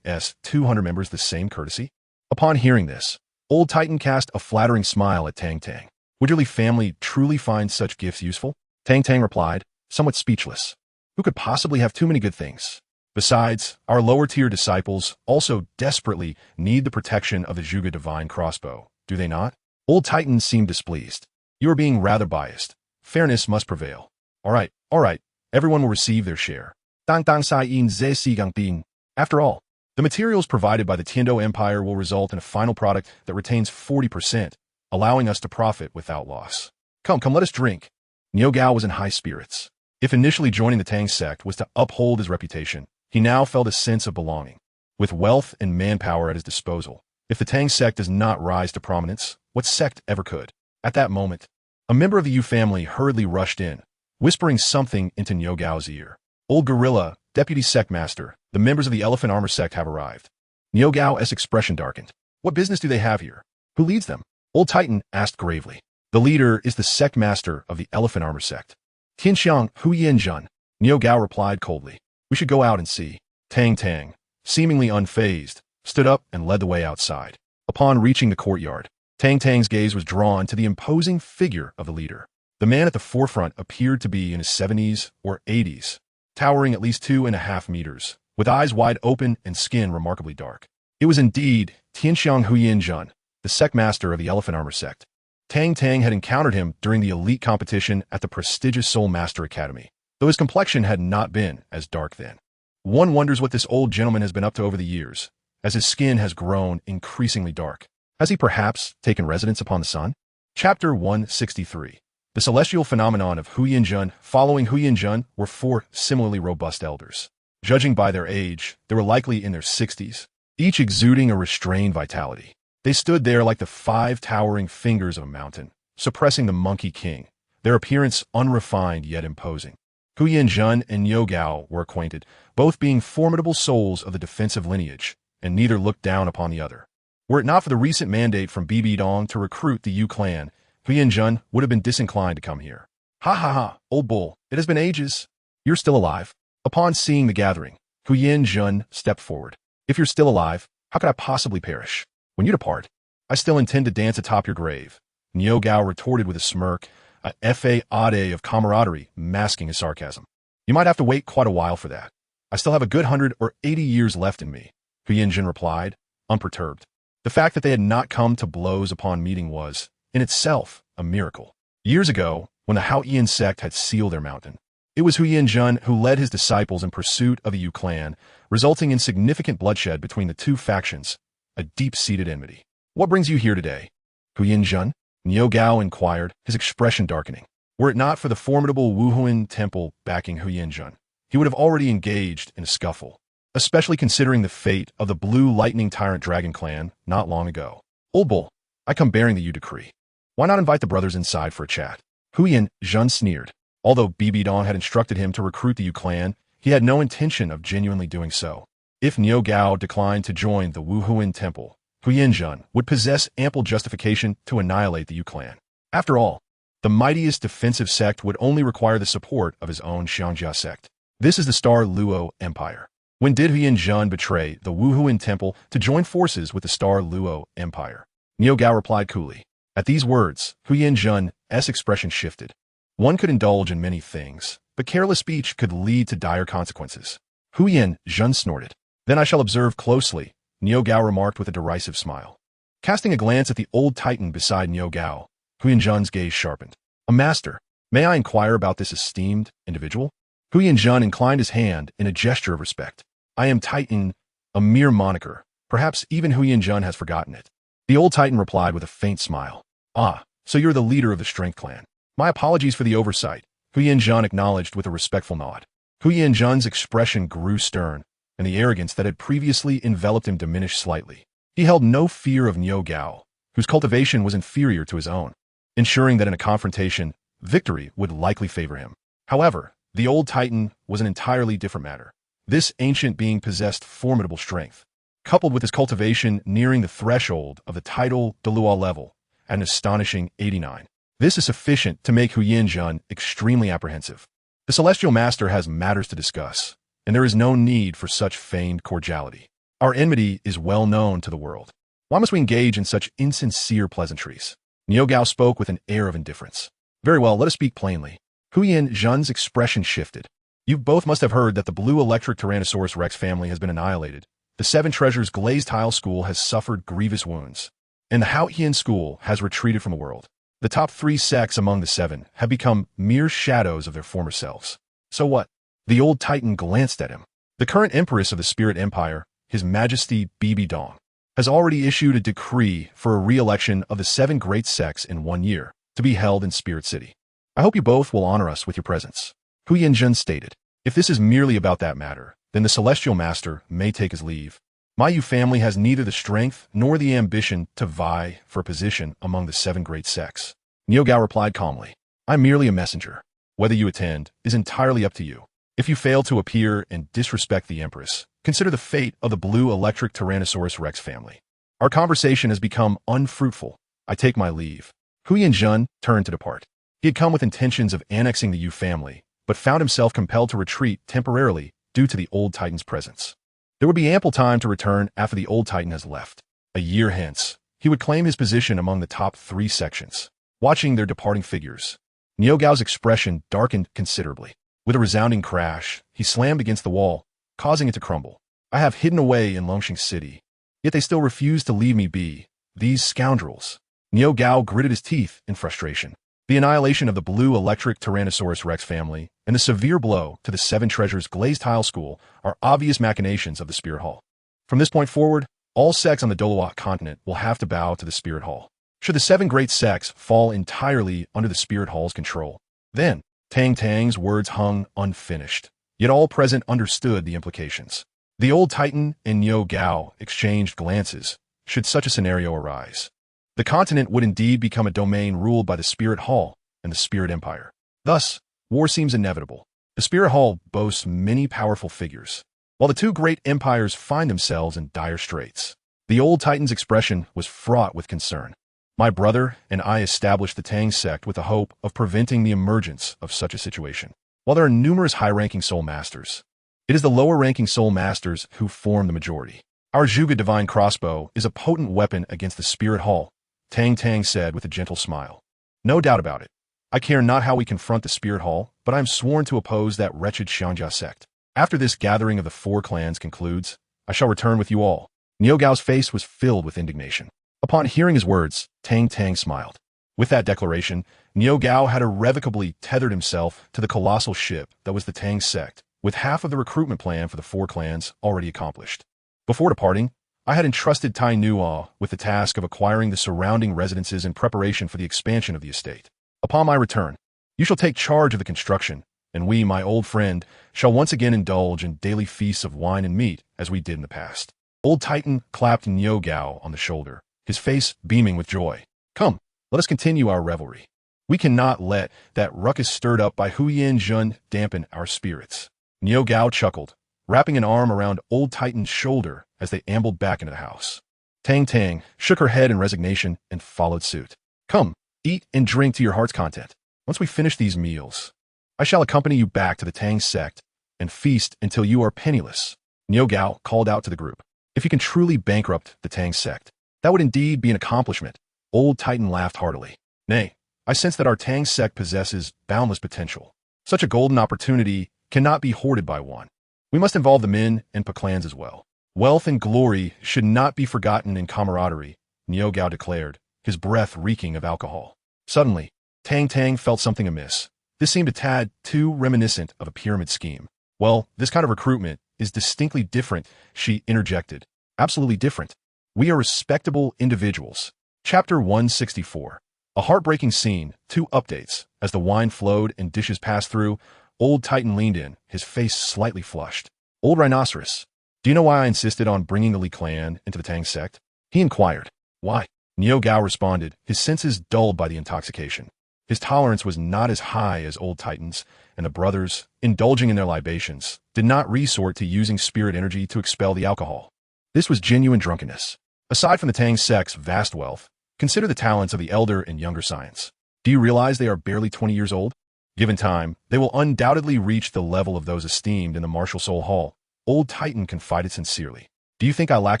200 members the same courtesy? Upon hearing this, Old Titan cast a flattering smile at Tang Tang. Would your Leaf family truly find such gifts useful? Tang Tang replied, somewhat speechless. Who could possibly have too many good things? Besides, our lower-tier disciples also desperately need the protection of the Zhuge divine crossbow, do they not? Old Titan seemed displeased. You are being rather biased. Fairness must prevail. All right, everyone will receive their share. Tang Tang Sai in Ze Si Gang Bing. After all, the materials provided by the Tiando Empire will result in a final product that retains 40%, allowing us to profit without loss. Come, let us drink. Nyo Gao was in high spirits. If initially joining the Tang Sect was to uphold his reputation, he now felt a sense of belonging. With wealth and manpower at his disposal, if the Tang Sect does not rise to prominence, what sect ever could? At that moment, a member of the Yu family hurriedly rushed in, whispering something into Nyo Gao's ear. Old Gorilla, Deputy Sect Master, the members of the Elephant Armor Sect have arrived. Nyo Gao's expression darkened. What business do they have here? Who leads them? Old Titan asked gravely. The leader is the sect master of the Elephant Armor Sect. Tianxiang Huyanjun. Niu Gao replied coldly. We should go out and see. Tang Tang, seemingly unfazed, stood up and led the way outside. Upon reaching the courtyard, Tang Tang's gaze was drawn to the imposing figure of the leader. The man at the forefront appeared to be in his 70s or 80s, towering at least 2.5 meters, with eyes wide open and skin remarkably dark. It was indeed Tianxiang Huyanjun, the sect master of the Elephant Armor Sect. Tang Tang had encountered him during the elite competition at the prestigious Soul Master Academy, though his complexion had not been as dark then. One wonders what this old gentleman has been up to over the years, as his skin has grown increasingly dark. Has he perhaps taken residence upon the sun? Chapter 163. The celestial phenomenon of Huyanjun. Following Huyanjun were 4 similarly robust elders. Judging by their age, they were likely in their 60s, each exuding a restrained vitality. They stood there like the 5 towering fingers of a mountain, suppressing the Monkey King, their appearance unrefined yet imposing. Huyanjun and Niu Gao were acquainted, both being formidable souls of the defensive lineage, and neither looked down upon the other. Were it not for the recent mandate from Bibi Dong to recruit the Yu clan, Huyanjun would have been disinclined to come here. Ha ha ha, old bull, it has been ages. You're still alive. Upon seeing the gathering, Huyanjun stepped forward. If you're still alive, how could I possibly perish? When you depart, I still intend to dance atop your grave. Niu Gao retorted with a smirk, a fa-ade of camaraderie masking his sarcasm. You might have to wait quite a while for that. I still have a good 100 or 80 years left in me, Huyanjun replied, unperturbed. The fact that they had not come to blows upon meeting was, in itself, a miracle. Years ago, when the Xuantian Sect had sealed their mountain, it was Huyanjun who led his disciples in pursuit of the Yu clan, resulting in significant bloodshed between the 2 factions, a deep-seated enmity. What brings you here today? Huyanjun? Niu Gao inquired, his expression darkening. Were it not for the formidable Wuhuan temple backing Huyanjun, he would have already engaged in a scuffle, especially considering the fate of the Blue Lightning Tyrant Dragon clan not long ago. Old bull, I come bearing the Yu decree. Why not invite the brothers inside for a chat? Huyanjun sneered. Although Bibi Dong had instructed him to recruit the Yu clan, he had no intention of genuinely doing so. If Niu Gao declined to join the Wuhuan temple, Huyanjun would possess ample justification to annihilate the Yu clan. After all, the mightiest defensive sect would only require the support of his own Xuantian Sect. This is the Douluo Empire. When did Huyanjun betray the Wuhuan temple to join forces with the Douluo Empire? Niu Gao replied coolly. At these words, Huyanjun's expression shifted. One could indulge in many things, but careless speech could lead to dire consequences. Huyanjun snorted. Then I shall observe closely, Niu Gao remarked with a derisive smile. Casting a glance at the old titan beside Niu Gao, Huyanjun's gaze sharpened. A master, may I inquire about this esteemed individual? Huyanjun inclined his hand in a gesture of respect. I am Titan, a mere moniker. Perhaps even Huyanjun has forgotten it. The old titan replied with a faint smile. Ah, so you're the leader of the Strength clan. My apologies for the oversight, Huyanjun acknowledged with a respectful nod. Huyanjun's expression grew stern, and the arrogance that had previously enveloped him diminished slightly. He held no fear of Niu Gao, whose cultivation was inferior to his own, ensuring that in a confrontation, victory would likely favor him. However, the old titan was an entirely different matter. This ancient being possessed formidable strength, coupled with his cultivation nearing the threshold of the title Douluo level at an astonishing 89. This is sufficient to make Huyanjun extremely apprehensive. The Celestial Master has matters to discuss, and there is no need for such feigned cordiality. Our enmity is well known to the world. Why must we engage in such insincere pleasantries? Niu Gao spoke with an air of indifference. Very well, let us speak plainly. Huyanjun's expression shifted. You both must have heard that the Blue Electric Tyrannosaurus Rex family has been annihilated. The 7 Treasures Glazed Tile School has suffered grievous wounds, and the Xuantian School has retreated from the world. The top 3 sects among the 7 have become mere shadows of their former selves. So what? The old titan glanced at him. The current empress of the Spirit Empire, His Majesty Bibi Dong, has already issued a decree for a re-election of the 7 great sects in 1 year, to be held in Spirit City. I hope you both will honor us with your presence. Huyanjun stated. If this is merely about that matter, then the Celestial Master may take his leave. My Yu family has neither the strength nor the ambition to vie for a position among the 7 great sects. Niu Gao replied calmly. I'm merely a messenger. Whether you attend is entirely up to you. If you fail to appear and disrespect the Empress, consider the fate of the Blue Electric Tyrannosaurus Rex family. Our conversation has become unfruitful. I take my leave. Xuantian turned to depart. He had come with intentions of annexing the Yu family, but found himself compelled to retreat temporarily due to the old Titan's presence. There would be ample time to return after the old Titan has left. A year hence, he would claim his position among the top 3 sections. Watching their departing figures, Niu Gao's expression darkened considerably. With a resounding crash, he slammed against the wall, causing it to crumble. I have hidden away in Longxing City, yet they still refuse to leave me be. These scoundrels. Niu Gao gritted his teeth in frustration. The annihilation of the blue electric Tyrannosaurus Rex family and the severe blow to the 7 Treasures Glazed Tile School are obvious machinations of the Spirit Hall. From this point forward, all sects on the Douluo continent will have to bow to the Spirit Hall. Should the 7 great sects fall entirely under the Spirit Hall's control, then Tang Tang's words hung unfinished, yet all present understood the implications. The old Titan and Niu Gao exchanged glances should such a scenario arise. The continent would indeed become a domain ruled by the Spirit Hall and the Spirit Empire. Thus, war seems inevitable. The Spirit Hall boasts many powerful figures, while the 2 great empires find themselves in dire straits. The old Titan's expression was fraught with concern. My brother and I established the Tang Sect with the hope of preventing the emergence of such a situation. While there are numerous high-ranking soul masters, it is the lower-ranking soul masters who form the majority. Our Zhuge Divine Crossbow is a potent weapon against the Spirit Hall, Tang Tang said with a gentle smile. No doubt about it. I care not how we confront the Spirit Hall, but I am sworn to oppose that wretched Xuantian Sect. After this gathering of the 4 clans concludes, I shall return with you all. Niu Gao's face was filled with indignation. Upon hearing his words, Tang Tang smiled. With that declaration, Niu Gao had irrevocably tethered himself to the colossal ship that was the Tang Sect, with half of the recruitment plan for the 4 clans already accomplished. Before departing, I had entrusted Tai Nuo with the task of acquiring the surrounding residences in preparation for the expansion of the estate. Upon my return, you shall take charge of the construction, and we, my old friend, shall once again indulge in daily feasts of wine and meat as we did in the past. Old Titan clapped Niu Gao on the shoulder, his face beaming with joy. Come, let us continue our revelry. We cannot let that ruckus stirred up by Xuantian dampen our spirits. Niu Gao chuckled, wrapping an arm around Old Titan's shoulder as they ambled back into the house. Tang Tang shook her head in resignation and followed suit. Come, eat and drink to your heart's content. Once we finish these meals, I shall accompany you back to the Tang Sect and feast until you are penniless. Niu Gao called out to the group. If you can truly bankrupt the Tang Sect, that would indeed be an accomplishment. Old Titan laughed heartily. Nay, I sense that our Tang Sect possesses boundless potential. Such a golden opportunity cannot be hoarded by one. We must involve the men and clans as well. Wealth and glory should not be forgotten in camaraderie, Niu Gao declared, his breath reeking of alcohol. Suddenly, Tang Tang felt something amiss. This seemed a tad too reminiscent of a pyramid scheme. Well, this kind of recruitment is distinctly different, she interjected. Absolutely different. We are respectable individuals. Chapter 164. A heartbreaking scene, 2 updates. As the wine flowed and dishes passed through, Old Titan leaned in, his face slightly flushed. Old Rhinoceros, do you know why I insisted on bringing the Li clan into the Tang Sect? He inquired. Why? Niu Gao responded, his senses dulled by the intoxication. His tolerance was not as high as Old Titan's, and the brothers, indulging in their libations, did not resort to using spirit energy to expel the alcohol. This was genuine drunkenness. Aside from the Tang Sect's vast wealth, consider the talents of the elder and younger science. Do you realize they are barely 20 years old? Given time, they will undoubtedly reach the level of those esteemed in the Martial Soul Hall. Old Titan confided sincerely. Do you think I lack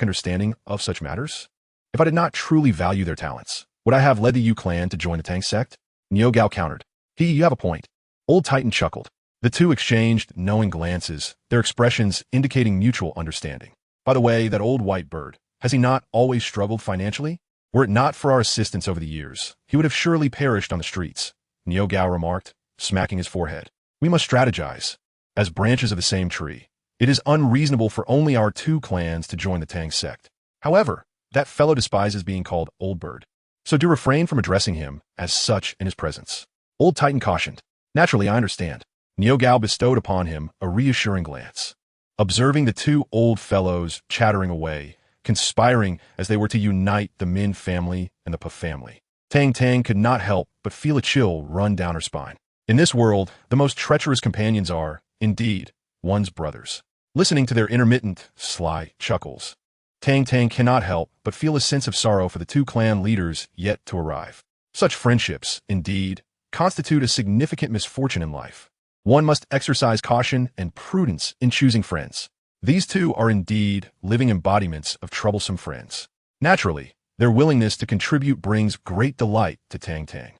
understanding of such matters? If I did not truly value their talents, would I have led the Yu clan to join the Tang Sect? Niu Gao countered. You have a point. Old Titan chuckled. The 2 exchanged knowing glances, their expressions indicating mutual understanding. By the way, that old white bird, has he not always struggled financially? Were it not for our assistance over the years, he would have surely perished on the streets, Niu Gao remarked, smacking his forehead. We must strategize. As branches of the same tree, it is unreasonable for only our 2 clans to join the Tang Sect. However, that fellow despises being called Old Bird, so do refrain from addressing him as such in his presence. Old Titan cautioned. Naturally, I understand. Niu Gao bestowed upon him a reassuring glance. Observing the 2 old fellows chattering away, conspiring as they were to unite the Min family and the Pa family, Tang Tang could not help but feel a chill run down her spine. In this world, the most treacherous companions are, indeed, one's brothers. Listening to their intermittent, sly chuckles, Tang Tang cannot help but feel a sense of sorrow for the 2 clan leaders yet to arrive. Such friendships, indeed, constitute a significant misfortune in life. One must exercise caution and prudence in choosing friends. These two are indeed living embodiments of troublesome friends. Naturally, their willingness to contribute brings great delight to Tang Tang.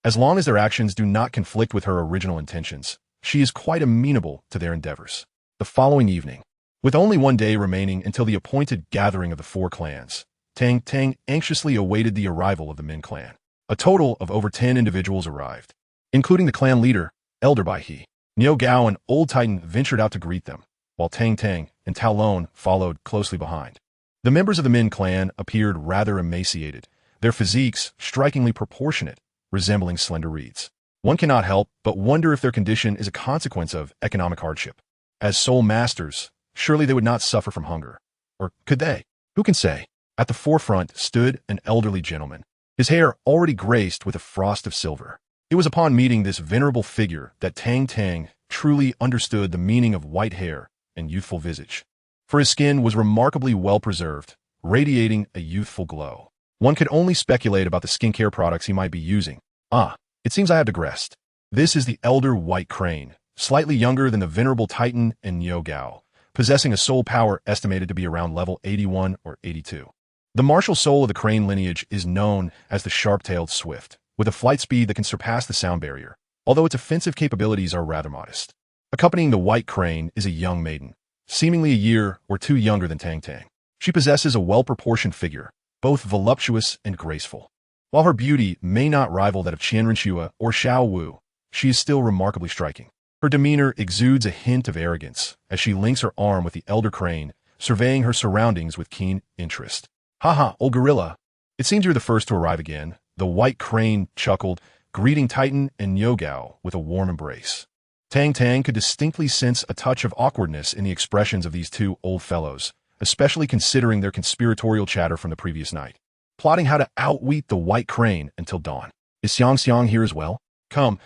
As long as their actions do not conflict with her original intentions, she is quite amenable to their endeavors. The following evening, with only one day remaining until the appointed gathering of the four clans, Tang Tang anxiously awaited the arrival of the Min clan. A total of over 10 individuals arrived, including the clan leader, Elder Bai He. Niu Gao and Old Titan ventured out to greet them, while Tang Tang and Tao Lon followed closely behind. The members of the Min clan appeared rather emaciated, their physiques strikingly proportionate, resembling slender reeds. One cannot help but wonder if their condition is a consequence of economic hardship. As sole masters, surely they would not suffer from hunger. Or could they? Who can say? At the forefront stood an elderly gentleman, his hair already graced with a frost of silver. It was upon meeting this venerable figure that Tang Tang truly understood the meaning of white hair and youthful visage. For his skin was remarkably well preserved, radiating a youthful glow. One could only speculate about the skincare products he might be using. It seems I have digressed. This is the elder White Crane, slightly younger than the venerable Titan and Niu Gao, possessing a soul power estimated to be around level 81 or 82. The martial soul of the Crane lineage is known as the Sharp-tailed Swift, with a flight speed that can surpass the sound barrier, although its offensive capabilities are rather modest. Accompanying the White Crane is a young maiden, seemingly a year or two younger than Tang Tang. She possesses a well-proportioned figure, both voluptuous and graceful. While her beauty may not rival that of Qianrenxue or Xiao Wu, she is still remarkably striking. Her demeanor exudes a hint of arrogance as she links her arm with the elder Crane, surveying her surroundings with keen interest. Haha, old gorilla. It seems you're the first to arrive again. The White Crane chuckled, greeting Titan and Niu Gao with a warm embrace. Tang Tang could distinctly sense a touch of awkwardness in the expressions of these two old fellows, especially considering their conspiratorial chatter from the previous night, plotting how to outwit the White Crane until dawn. Is Xiang here as well? Come,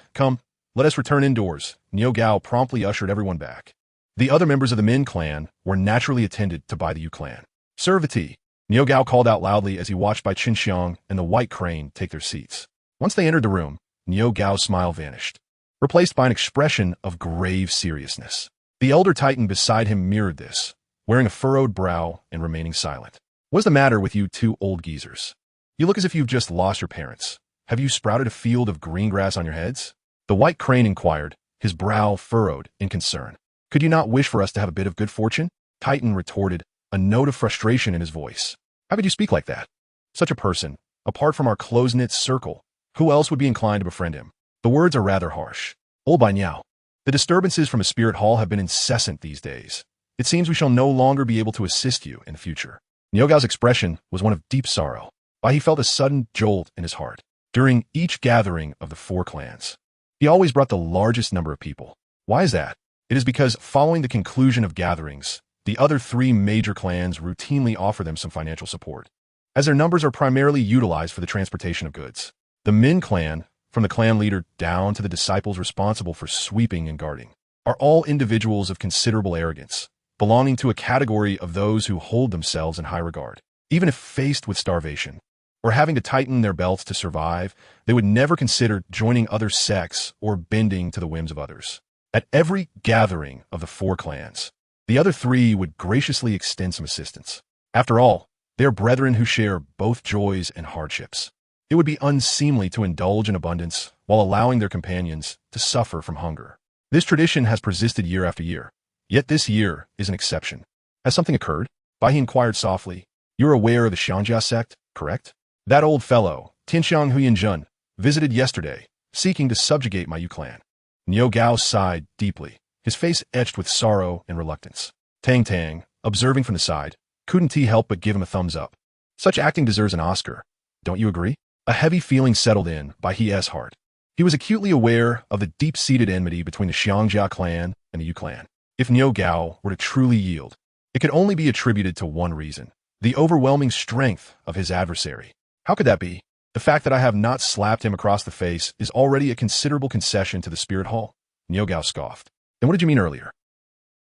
let us return indoors. Niu Gao promptly ushered everyone back. The other members of the Min clan were naturally attended to by the Yu clan. Serve the tea. Niu Gao called out loudly as he watched Bai Qinxiang and the White Crane take their seats. Once they entered the room, Niu Gao's smile vanished, replaced by an expression of grave seriousness. The elder Titan beside him mirrored this, wearing a furrowed brow and remaining silent. What's the matter with you two old geezers? You look as if you've just lost your parents. Have you sprouted a field of green grass on your heads? The White Crane inquired, his brow furrowed in concern. Could you not wish for us to have a bit of good fortune? Titan retorted, a note of frustration in his voice. How could you speak like that? Such a person, apart from our close-knit circle, who else would be inclined to befriend him? The words are rather harsh. Old Bai Niao. The disturbances from a spirit hall have been incessant these days. It seems we shall no longer be able to assist you in the future. Niu Gao's expression was one of deep sorrow, but he felt a sudden jolt in his heart. During each gathering of the four clans, he always brought the largest number of people. Why is that? It is because following the conclusion of gatherings, the other three major clans routinely offer them some financial support, as their numbers are primarily utilized for the transportation of goods. The Min clan, from the clan leader down to the disciples responsible for sweeping and guarding, are all individuals of considerable arrogance, belonging to a category of those who hold themselves in high regard. Even if faced with starvation, or having to tighten their belts to survive, they would never consider joining other sects or bending to the whims of others. At every gathering of the four clans, the other three would graciously extend some assistance. After all, they are brethren who share both joys and hardships. It would be unseemly to indulge in abundance while allowing their companions to suffer from hunger. This tradition has persisted year after year, yet this year is an exception. Has something occurred? Bai He inquired softly. You're aware of the Xuantian Sect, correct? That old fellow, Tianxiang Huyanzhen, visited yesterday, seeking to subjugate my Yu clan. Niu Gao sighed deeply, his face etched with sorrow and reluctance. Tang Tang, observing from the side, couldn't he help but give him a thumbs up. Such acting deserves an Oscar. Don't you agree? A heavy feeling settled in Bai He's heart. He was acutely aware of the deep-seated enmity between the Xiangjia clan and the Yu clan. If Niu Gao were to truly yield, it could only be attributed to one reason: the overwhelming strength of his adversary. How could that be? The fact that I have not slapped him across the face is already a considerable concession to the spirit hall. Niu Gao scoffed. Then what did you mean earlier?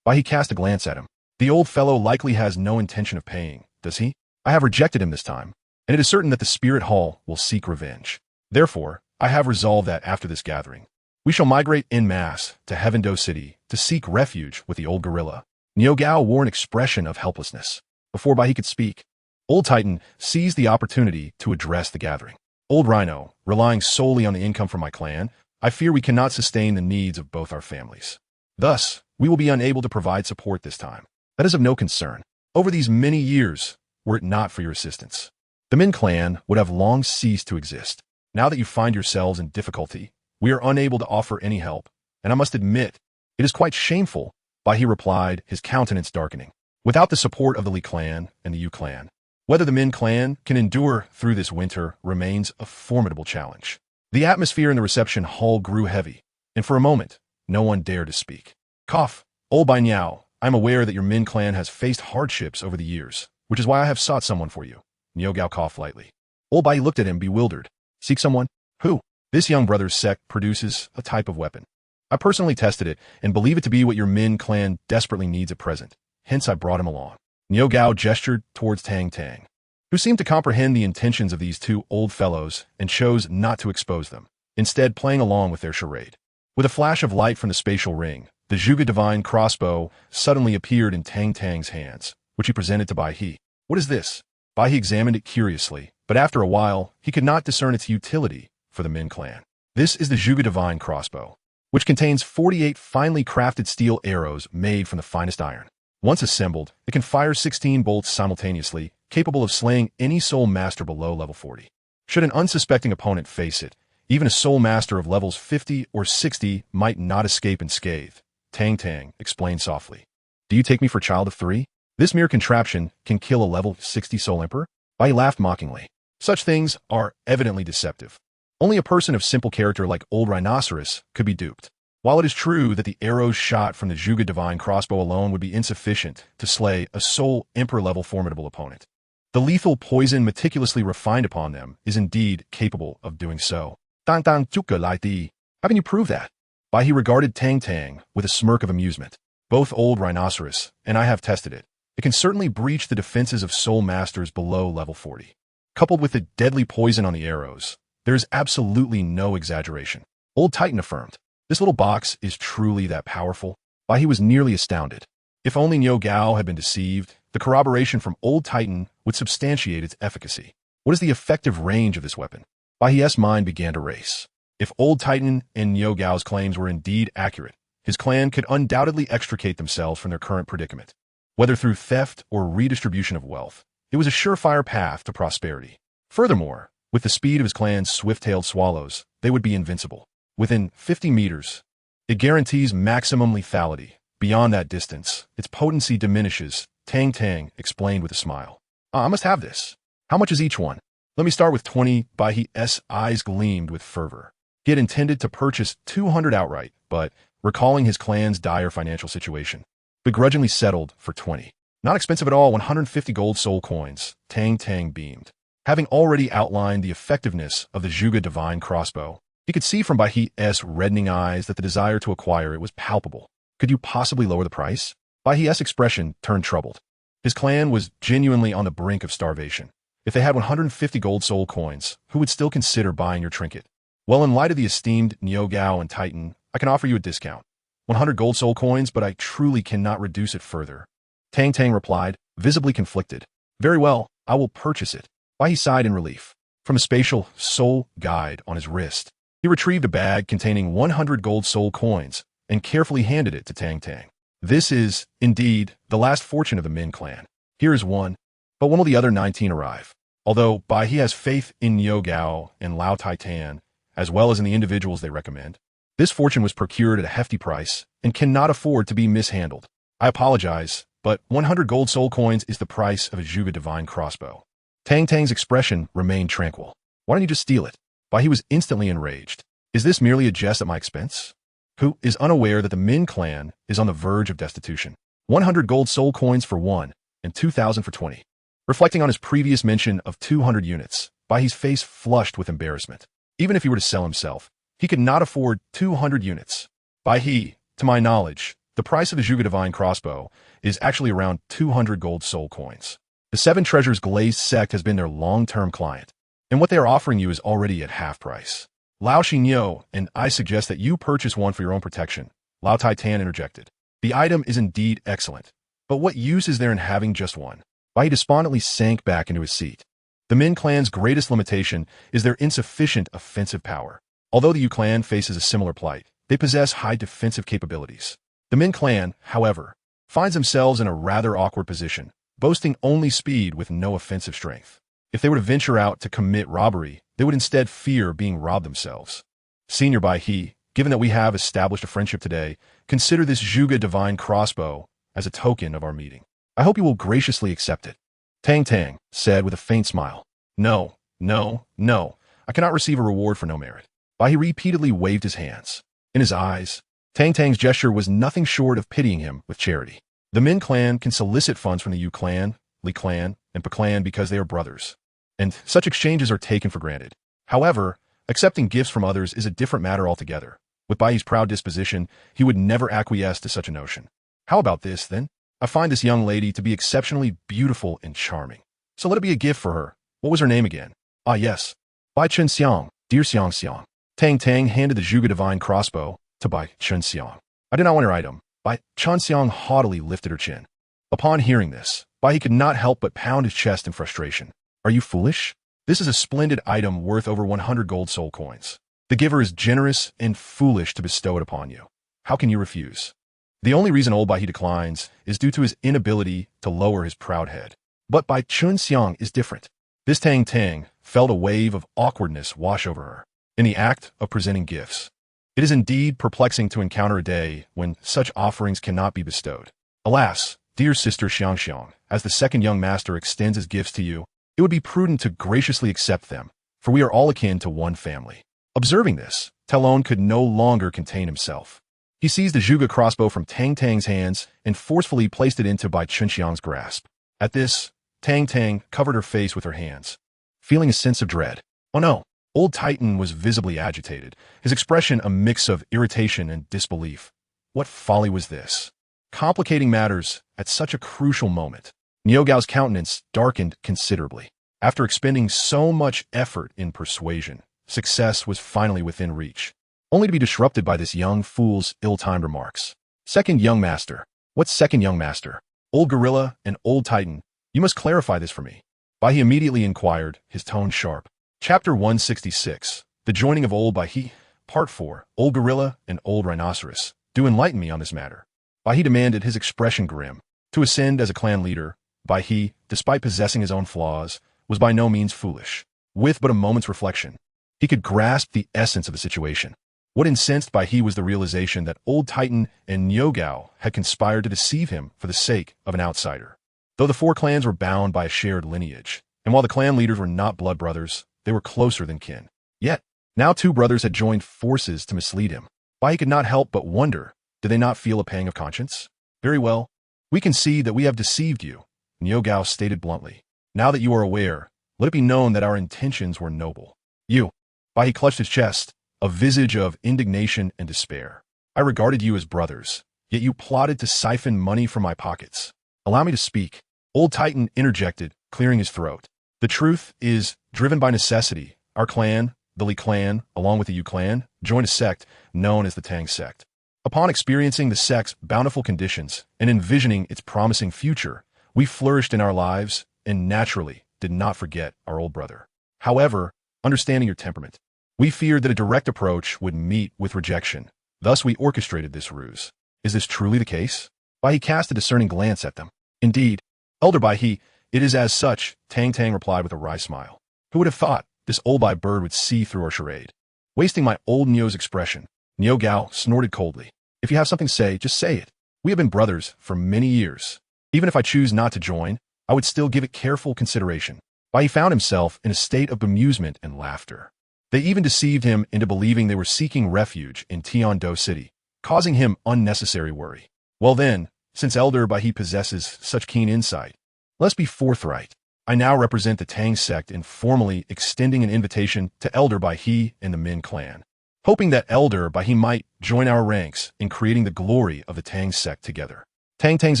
Bai He cast a glance at him. The old fellow likely has no intention of paying, does he? I have rejected him this time, and it is certain that the spirit hall will seek revenge. Therefore, I have resolved that after this gathering, we shall migrate en masse to Heavendo City to seek refuge with the old gorilla. Niu Gao wore an expression of helplessness. Before Bai He could speak, Old Titan seized the opportunity to address the gathering. Old Rhino, relying solely on the income from my clan, I fear we cannot sustain the needs of both our families. Thus, we will be unable to provide support this time. That is of no concern. Over these many years, were it not for your assistance, the Min clan would have long ceased to exist. Now that you find yourselves in difficulty, we are unable to offer any help, and I must admit, it is quite shameful, Bai He replied, his countenance darkening. Without the support of the Li clan and the Yu clan, whether the Min clan can endure through this winter remains a formidable challenge. The atmosphere in the reception hall grew heavy, and for a moment, no one dared to speak. Cough. Old Bai Niao, I am aware that your Min clan has faced hardships over the years, which is why I have sought someone for you. Niu Gao coughed lightly. Old Bai looked at him bewildered. Seek someone? Who? This young brother's sect produces a type of weapon. I personally tested it and believe it to be what your Min clan desperately needs at present. Hence I brought him along. Niu Gao gestured towards Tang Tang, who seemed to comprehend the intentions of these two old fellows and chose not to expose them, instead playing along with their charade. With a flash of light from the spatial ring, the Zhuge divine crossbow suddenly appeared in Tang Tang's hands, which he presented to Bai He. What is this? Bai He examined it curiously, but after a while, he could not discern its utility for the Min clan. This is the Zhuge divine crossbow, which contains 48 finely crafted steel arrows made from the finest iron. Once assembled, it can fire 16 bolts simultaneously, capable of slaying any soul master below level 40. Should an unsuspecting opponent face it, even a soul master of levels 50 or 60 might not escape unscathed. Tang Tang explained softly. Do you take me for a child of 3? This mere contraption can kill a level 60 soul emperor? Bai He laughed mockingly. Such things are evidently deceptive. Only a person of simple character like Old Rhinoceros could be duped. While it is true that the arrows shot from the Zhuge divine crossbow alone would be insufficient to slay a soul emperor-level formidable opponent, the lethal poison meticulously refined upon them is indeed capable of doing so. Tang Tang Zhuge Lai Di. How can you prove that? Bai He regarded Tang Tang with a smirk of amusement. Both Old Rhinoceros and I have tested it. It can certainly breach the defenses of soul masters below level 40. Coupled with the deadly poison on the arrows, there is absolutely no exaggeration. Old Titan affirmed. This little box is truly that powerful? Bai He was nearly astounded. If only Niu Gao had been deceived, the corroboration from Old Titan would substantiate its efficacy. What is the effective range of this weapon? Bai He's mind began to race. If Old Titan and Niu Gao's claims were indeed accurate, his clan could undoubtedly extricate themselves from their current predicament. Whether through theft or redistribution of wealth, it was a surefire path to prosperity. Furthermore, with the speed of his clan's swift-tailed swallows, they would be invincible. Within 50 meters, it guarantees maximum lethality. Beyond that distance, its potency diminishes, Tang Tang explained with a smile. I must have this. How much is each one? Let me start with 20. Bai He's eyes gleamed with fervor. He had intended to purchase 200 outright, but, recalling his clan's dire financial situation, begrudgingly settled for 20. Not expensive at all, 150 gold soul coins, Tang Tang beamed. Having already outlined the effectiveness of the Zhuge divine crossbow, he could see from Bai He's reddening eyes that the desire to acquire it was palpable. Could you possibly lower the price? Bai He's expression turned troubled. His clan was genuinely on the brink of starvation. If they had 150 gold soul coins, who would still consider buying your trinket? Well, in light of the esteemed Niu Gao and Titan, I can offer you a discount. 100 gold soul coins, but I truly cannot reduce it further. Tang Tang replied, visibly conflicted. Very well, I will purchase it. Bai He sighed in relief. From a spatial soul guide on his wrist, he retrieved a bag containing 100 gold soul coins and carefully handed it to Tang Tang. This is, indeed, the last fortune of the Min clan. Here is one, but when will the other 19 arrive? Although Bai He has faith in Niu Gao and Lao Titan, as well as in the individuals they recommend, this fortune was procured at a hefty price and cannot afford to be mishandled. I apologize, but 100 gold soul coins is the price of a Zhuge divine crossbow. Tang Tang's expression remained tranquil. Why don't you just steal it? Bai He was instantly enraged. Is this merely a jest at my expense? Who is unaware that the Min clan is on the verge of destitution? 100 gold soul coins for 1, and 2,000 for 20. Reflecting on his previous mention of 200 units, Bai He's face flushed with embarrassment. Even if he were to sell himself, he could not afford 200 units. Bai He, to my knowledge, the price of the Zhuge divine crossbow is actually around 200 gold soul coins. The Seven Treasures Glazed Sect has been their long-term client, and what they are offering you is already at half price. Lao Xinyo, and I suggest that you purchase one for your own protection, Lao Taitan interjected. The item is indeed excellent, but what use is there in having just one? Bai despondently sank back into his seat. The Min clan's greatest limitation is their insufficient offensive power. Although the Yu clan faces a similar plight, they possess high defensive capabilities. The Min clan, however, finds themselves in a rather awkward position, boasting only speed with no offensive strength. If they were to venture out to commit robbery, they would instead fear being robbed themselves. Senior Bai He, given that we have established a friendship today, consider this Zhuge divine crossbow as a token of our meeting. I hope you will graciously accept it. Tang Tang said with a faint smile. No, no, no. I cannot receive a reward for no merit. Bai He repeatedly waved his hands. In his eyes, Tang Tang's gesture was nothing short of pitying him with charity. The Min clan can solicit funds from the Yu clan, Li clan, and Pa clan because they are brothers, and such exchanges are taken for granted. However, accepting gifts from others is a different matter altogether. With Bai's proud disposition, he would never acquiesce to such a notion. How about this, then? I find this young lady to be exceptionally beautiful and charming. So let it be a gift for her. What was her name again? Ah, yes. Bai Chen Xiang, dear Xiang Xiang. Tang Tang handed the Zhuge divine crossbow to Bai Chen Xiang. I did not want her item. Bai Chen Xiang haughtily lifted her chin. Upon hearing this, Bai He could not help but pound his chest in frustration. Are you foolish? This is a splendid item worth over 100 gold soul coins. The giver is generous and foolish to bestow it upon you. How can you refuse? The only reason old Bai He declines is due to his inability to lower his proud head. But Bai Chen Xiang is different. This Tang Tang felt a wave of awkwardness wash over her in the act of presenting gifts. It is indeed perplexing to encounter a day when such offerings cannot be bestowed. Alas, dear sister Xiang Xiang, as the second young master extends his gifts to you, it would be prudent to graciously accept them, for we are all akin to one family. Observing this, Talon could no longer contain himself. He seized the Zhuge crossbow from Tang Tang's hands and forcefully placed it into Bai Chen Xiang's grasp. At this, Tang Tang covered her face with her hands, feeling a sense of dread. Oh no! Old Titan was visibly agitated, his expression a mix of irritation and disbelief. What folly was this? Complicating matters at such a crucial moment. Niugao's countenance darkened considerably. After expending so much effort in persuasion, success was finally within reach, only to be disrupted by this young fool's ill-timed remarks. Second young master. What's second young master? Old gorilla and old Titan. You must clarify this for me. Bai He immediately inquired, his tone sharp. Chapter 166. The Joining of Old Bai He. Part 4. Old Gorilla and Old Rhinoceros. Do enlighten me on this matter. Bai He demanded, his expression grim. To ascend as a clan leader, Bai He, despite possessing his own flaws, was by no means foolish. With but a moment's reflection, he could grasp the essence of the situation. What incensed Bai He was the realization that Old Titan and Niugao had conspired to deceive him for the sake of an outsider. Though the four clans were bound by a shared lineage, and while the clan leaders were not blood brothers, they were closer than kin. Yet, now two brothers had joined forces to mislead him. Bai He could not help but wonder, did they not feel a pang of conscience? Very well. We can see that we have deceived you, Niugao stated bluntly. Now that you are aware, let it be known that our intentions were noble. You. Bai He clutched his chest, a visage of indignation and despair. I regarded you as brothers, yet you plotted to siphon money from my pockets. Allow me to speak. Old Titan interjected, clearing his throat. The truth is, driven by necessity, our clan, the Li clan, along with the Yu clan, joined a sect known as the Tang Sect. Upon experiencing the sect's bountiful conditions and envisioning its promising future, we flourished in our lives and naturally did not forget our old brother. However, understanding your temperament, we feared that a direct approach would meet with rejection. Thus we orchestrated this ruse. Is this truly the case? Bai He cast a discerning glance at them. Indeed, Elder Bai He, it is as such, Tang Tang replied with a wry smile. Who would have thought this old Bai bird would see through our charade? Wasting my old Nio's expression, Niu Gao snorted coldly. If you have something to say, just say it. We have been brothers for many years. Even if I choose not to join, I would still give it careful consideration. Bai He found himself in a state of bemusement and laughter. They even deceived him into believing they were seeking refuge in Tiando City, causing him unnecessary worry. Well then, since Elder Bai He possesses such keen insight, let's be forthright. I now represent the Tang Sect in formally extending an invitation to Elder Bai He and the Min clan, hoping that Elder Bai He might join our ranks in creating the glory of the Tang Sect together. Tang Tang's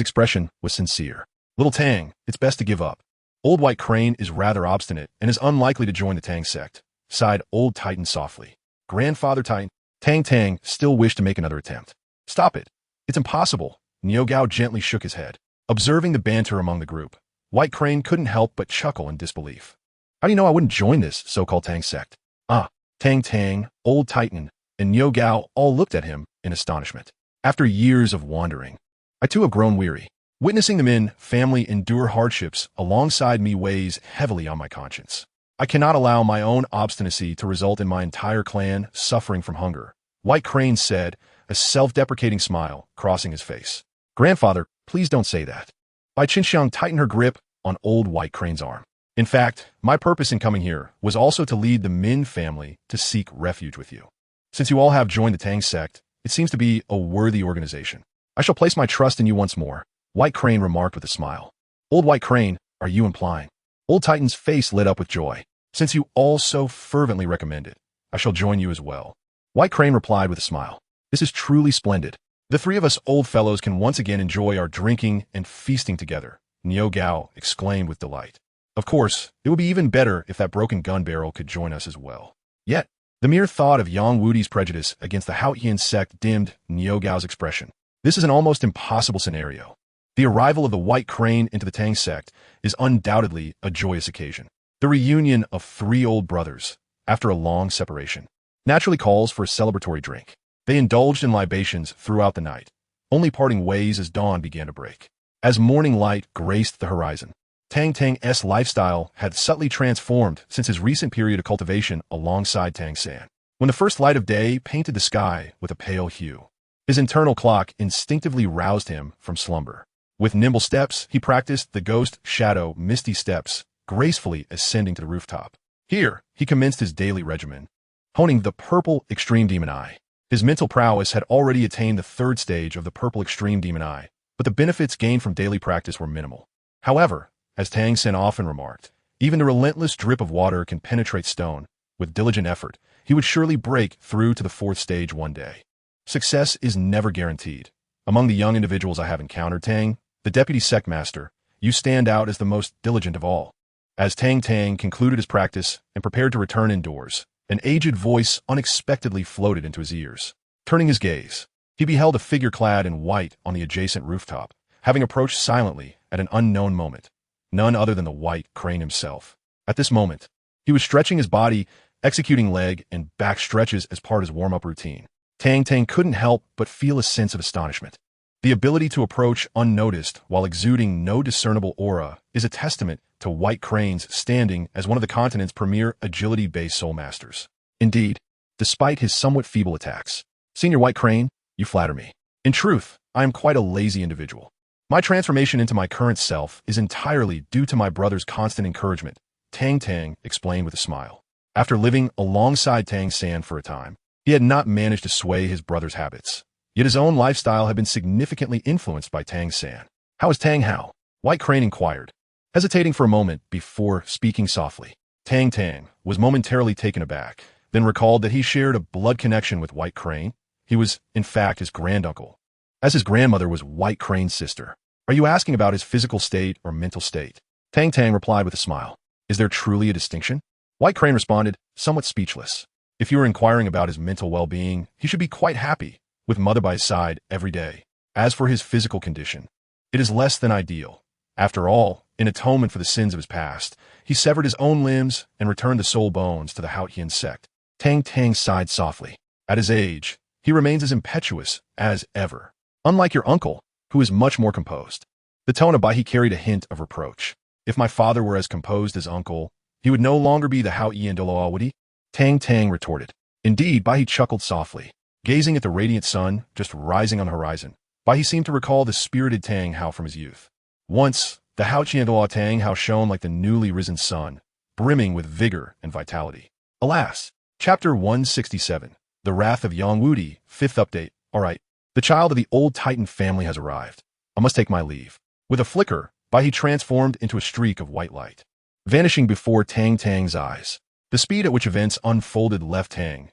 expression was sincere. Little Tang, it's best to give up. Old White Crane is rather obstinate and is unlikely to join the Tang Sect, sighed Old Titan softly. Grandfather Titan, Tang Tang still wished to make another attempt. Stop it. It's impossible. Niu Gao gently shook his head. Observing the banter among the group, White Crane couldn't help but chuckle in disbelief. How do you know I wouldn't join this so-called Tang Sect? Ah, Tang Tang, Old Titan, and Niu Gao all looked at him in astonishment. After years of wandering, I too have grown weary. Witnessing the men, family endure hardships alongside me weighs heavily on my conscience. I cannot allow my own obstinacy to result in my entire clan suffering from hunger, White Crane said, a self-deprecating smile crossing his face. Grandfather, please don't say that. Bai Qinxiang tightened her grip on Old White Crane's arm. In fact, my purpose in coming here was also to lead the Min family to seek refuge with you. Since you all have joined the Tang Sect, it seems to be a worthy organization. I shall place my trust in you once more, White Crane remarked with a smile. Old White Crane, are you implying? Old Titan's face lit up with joy. Since you all so fervently recommend it, I shall join you as well. White Crane replied with a smile. This is truly splendid. The three of us old fellows can once again enjoy our drinking and feasting together, Niu Gao exclaimed with delight. Of course, it would be even better if that broken gun barrel could join us as well. Yet, the mere thought of Yang Wudi's prejudice against the Xuantian Sect dimmed Niu Gao's expression. This is an almost impossible scenario. The arrival of the White Crane into the Tang Sect is undoubtedly a joyous occasion. The reunion of three old brothers, after a long separation, naturally calls for a celebratory drink. They indulged in libations throughout the night, only parting ways as dawn began to break. As morning light graced the horizon, Tang Tang's lifestyle had subtly transformed since his recent period of cultivation alongside Tang San. When the first light of day painted the sky with a pale hue, his internal clock instinctively roused him from slumber. With nimble steps, he practiced the ghost shadow misty steps, gracefully ascending to the rooftop. Here, he commenced his daily regimen, honing the purple extreme demon eye. His mental prowess had already attained the third stage of the purple extreme demon eye, but the benefits gained from daily practice were minimal. However, as Tang San often remarked, even the relentless drip of water can penetrate stone. With diligent effort, he would surely break through to the fourth stage one day. Success is never guaranteed. Among the young individuals I have encountered, Tang, the deputy sect master, you stand out as the most diligent of all. As Tang Tang concluded his practice and prepared to return indoors, an aged voice unexpectedly floated into his ears. Turning his gaze, he beheld a figure clad in white on the adjacent rooftop, having approached silently at an unknown moment. None other than the White Crane himself. At this moment, he was stretching his body, executing leg and back stretches as part of his warm-up routine. Tang Tang couldn't help but feel a sense of astonishment. The ability to approach unnoticed while exuding no discernible aura is a testament to White Crane's standing as one of the continent's premier agility-based soul masters. Indeed, despite his somewhat feeble attacks, Senior White Crane, you flatter me. In truth, I am quite a lazy individual. My transformation into my current self is entirely due to my brother's constant encouragement, Tang Tang explained with a smile. After living alongside Tang San for a time, he had not managed to sway his brother's habits. Yet his own lifestyle had been significantly influenced by Tang San. How is Tang Hao? White Crane inquired, hesitating for a moment before speaking softly. Tang Tang was momentarily taken aback, then recalled that he shared a blood connection with White Crane. He was, in fact, his granduncle, as his grandmother was White Crane's sister. Are you asking about his physical state or mental state? Tang Tang replied with a smile. Is there truly a distinction? White Crane responded, somewhat speechless. If you are inquiring about his mental well-being, he should be quite happy, with mother by his side every day. As for his physical condition, it is less than ideal. After all, in atonement for the sins of his past, he severed his own limbs and returned the soul bones to the Xuantian Sect. Tang Tang sighed softly. At his age, he remains as impetuous as ever. Unlike your uncle, who is much more composed. The tone of Bai carried a hint of reproach. If my father were as composed as uncle, he would no longer be the Xuantian Douluo, would he? Tang Tang retorted. Indeed, Bai chuckled softly. Gazing at the radiant sun just rising on the horizon, Bai seemed to recall the spirited Tang Hao from his youth. Once, the Xuantian Douluo Tang Hao shone like the newly risen sun, brimming with vigor and vitality. Alas, Chapter 167, The Wrath of Yang Wudi, 5th update. Alright, the child of the old Titan family has arrived. I must take my leave. With a flicker, Bai transformed into a streak of white light, vanishing before Tang Tang's eyes. The speed at which events unfolded left Tang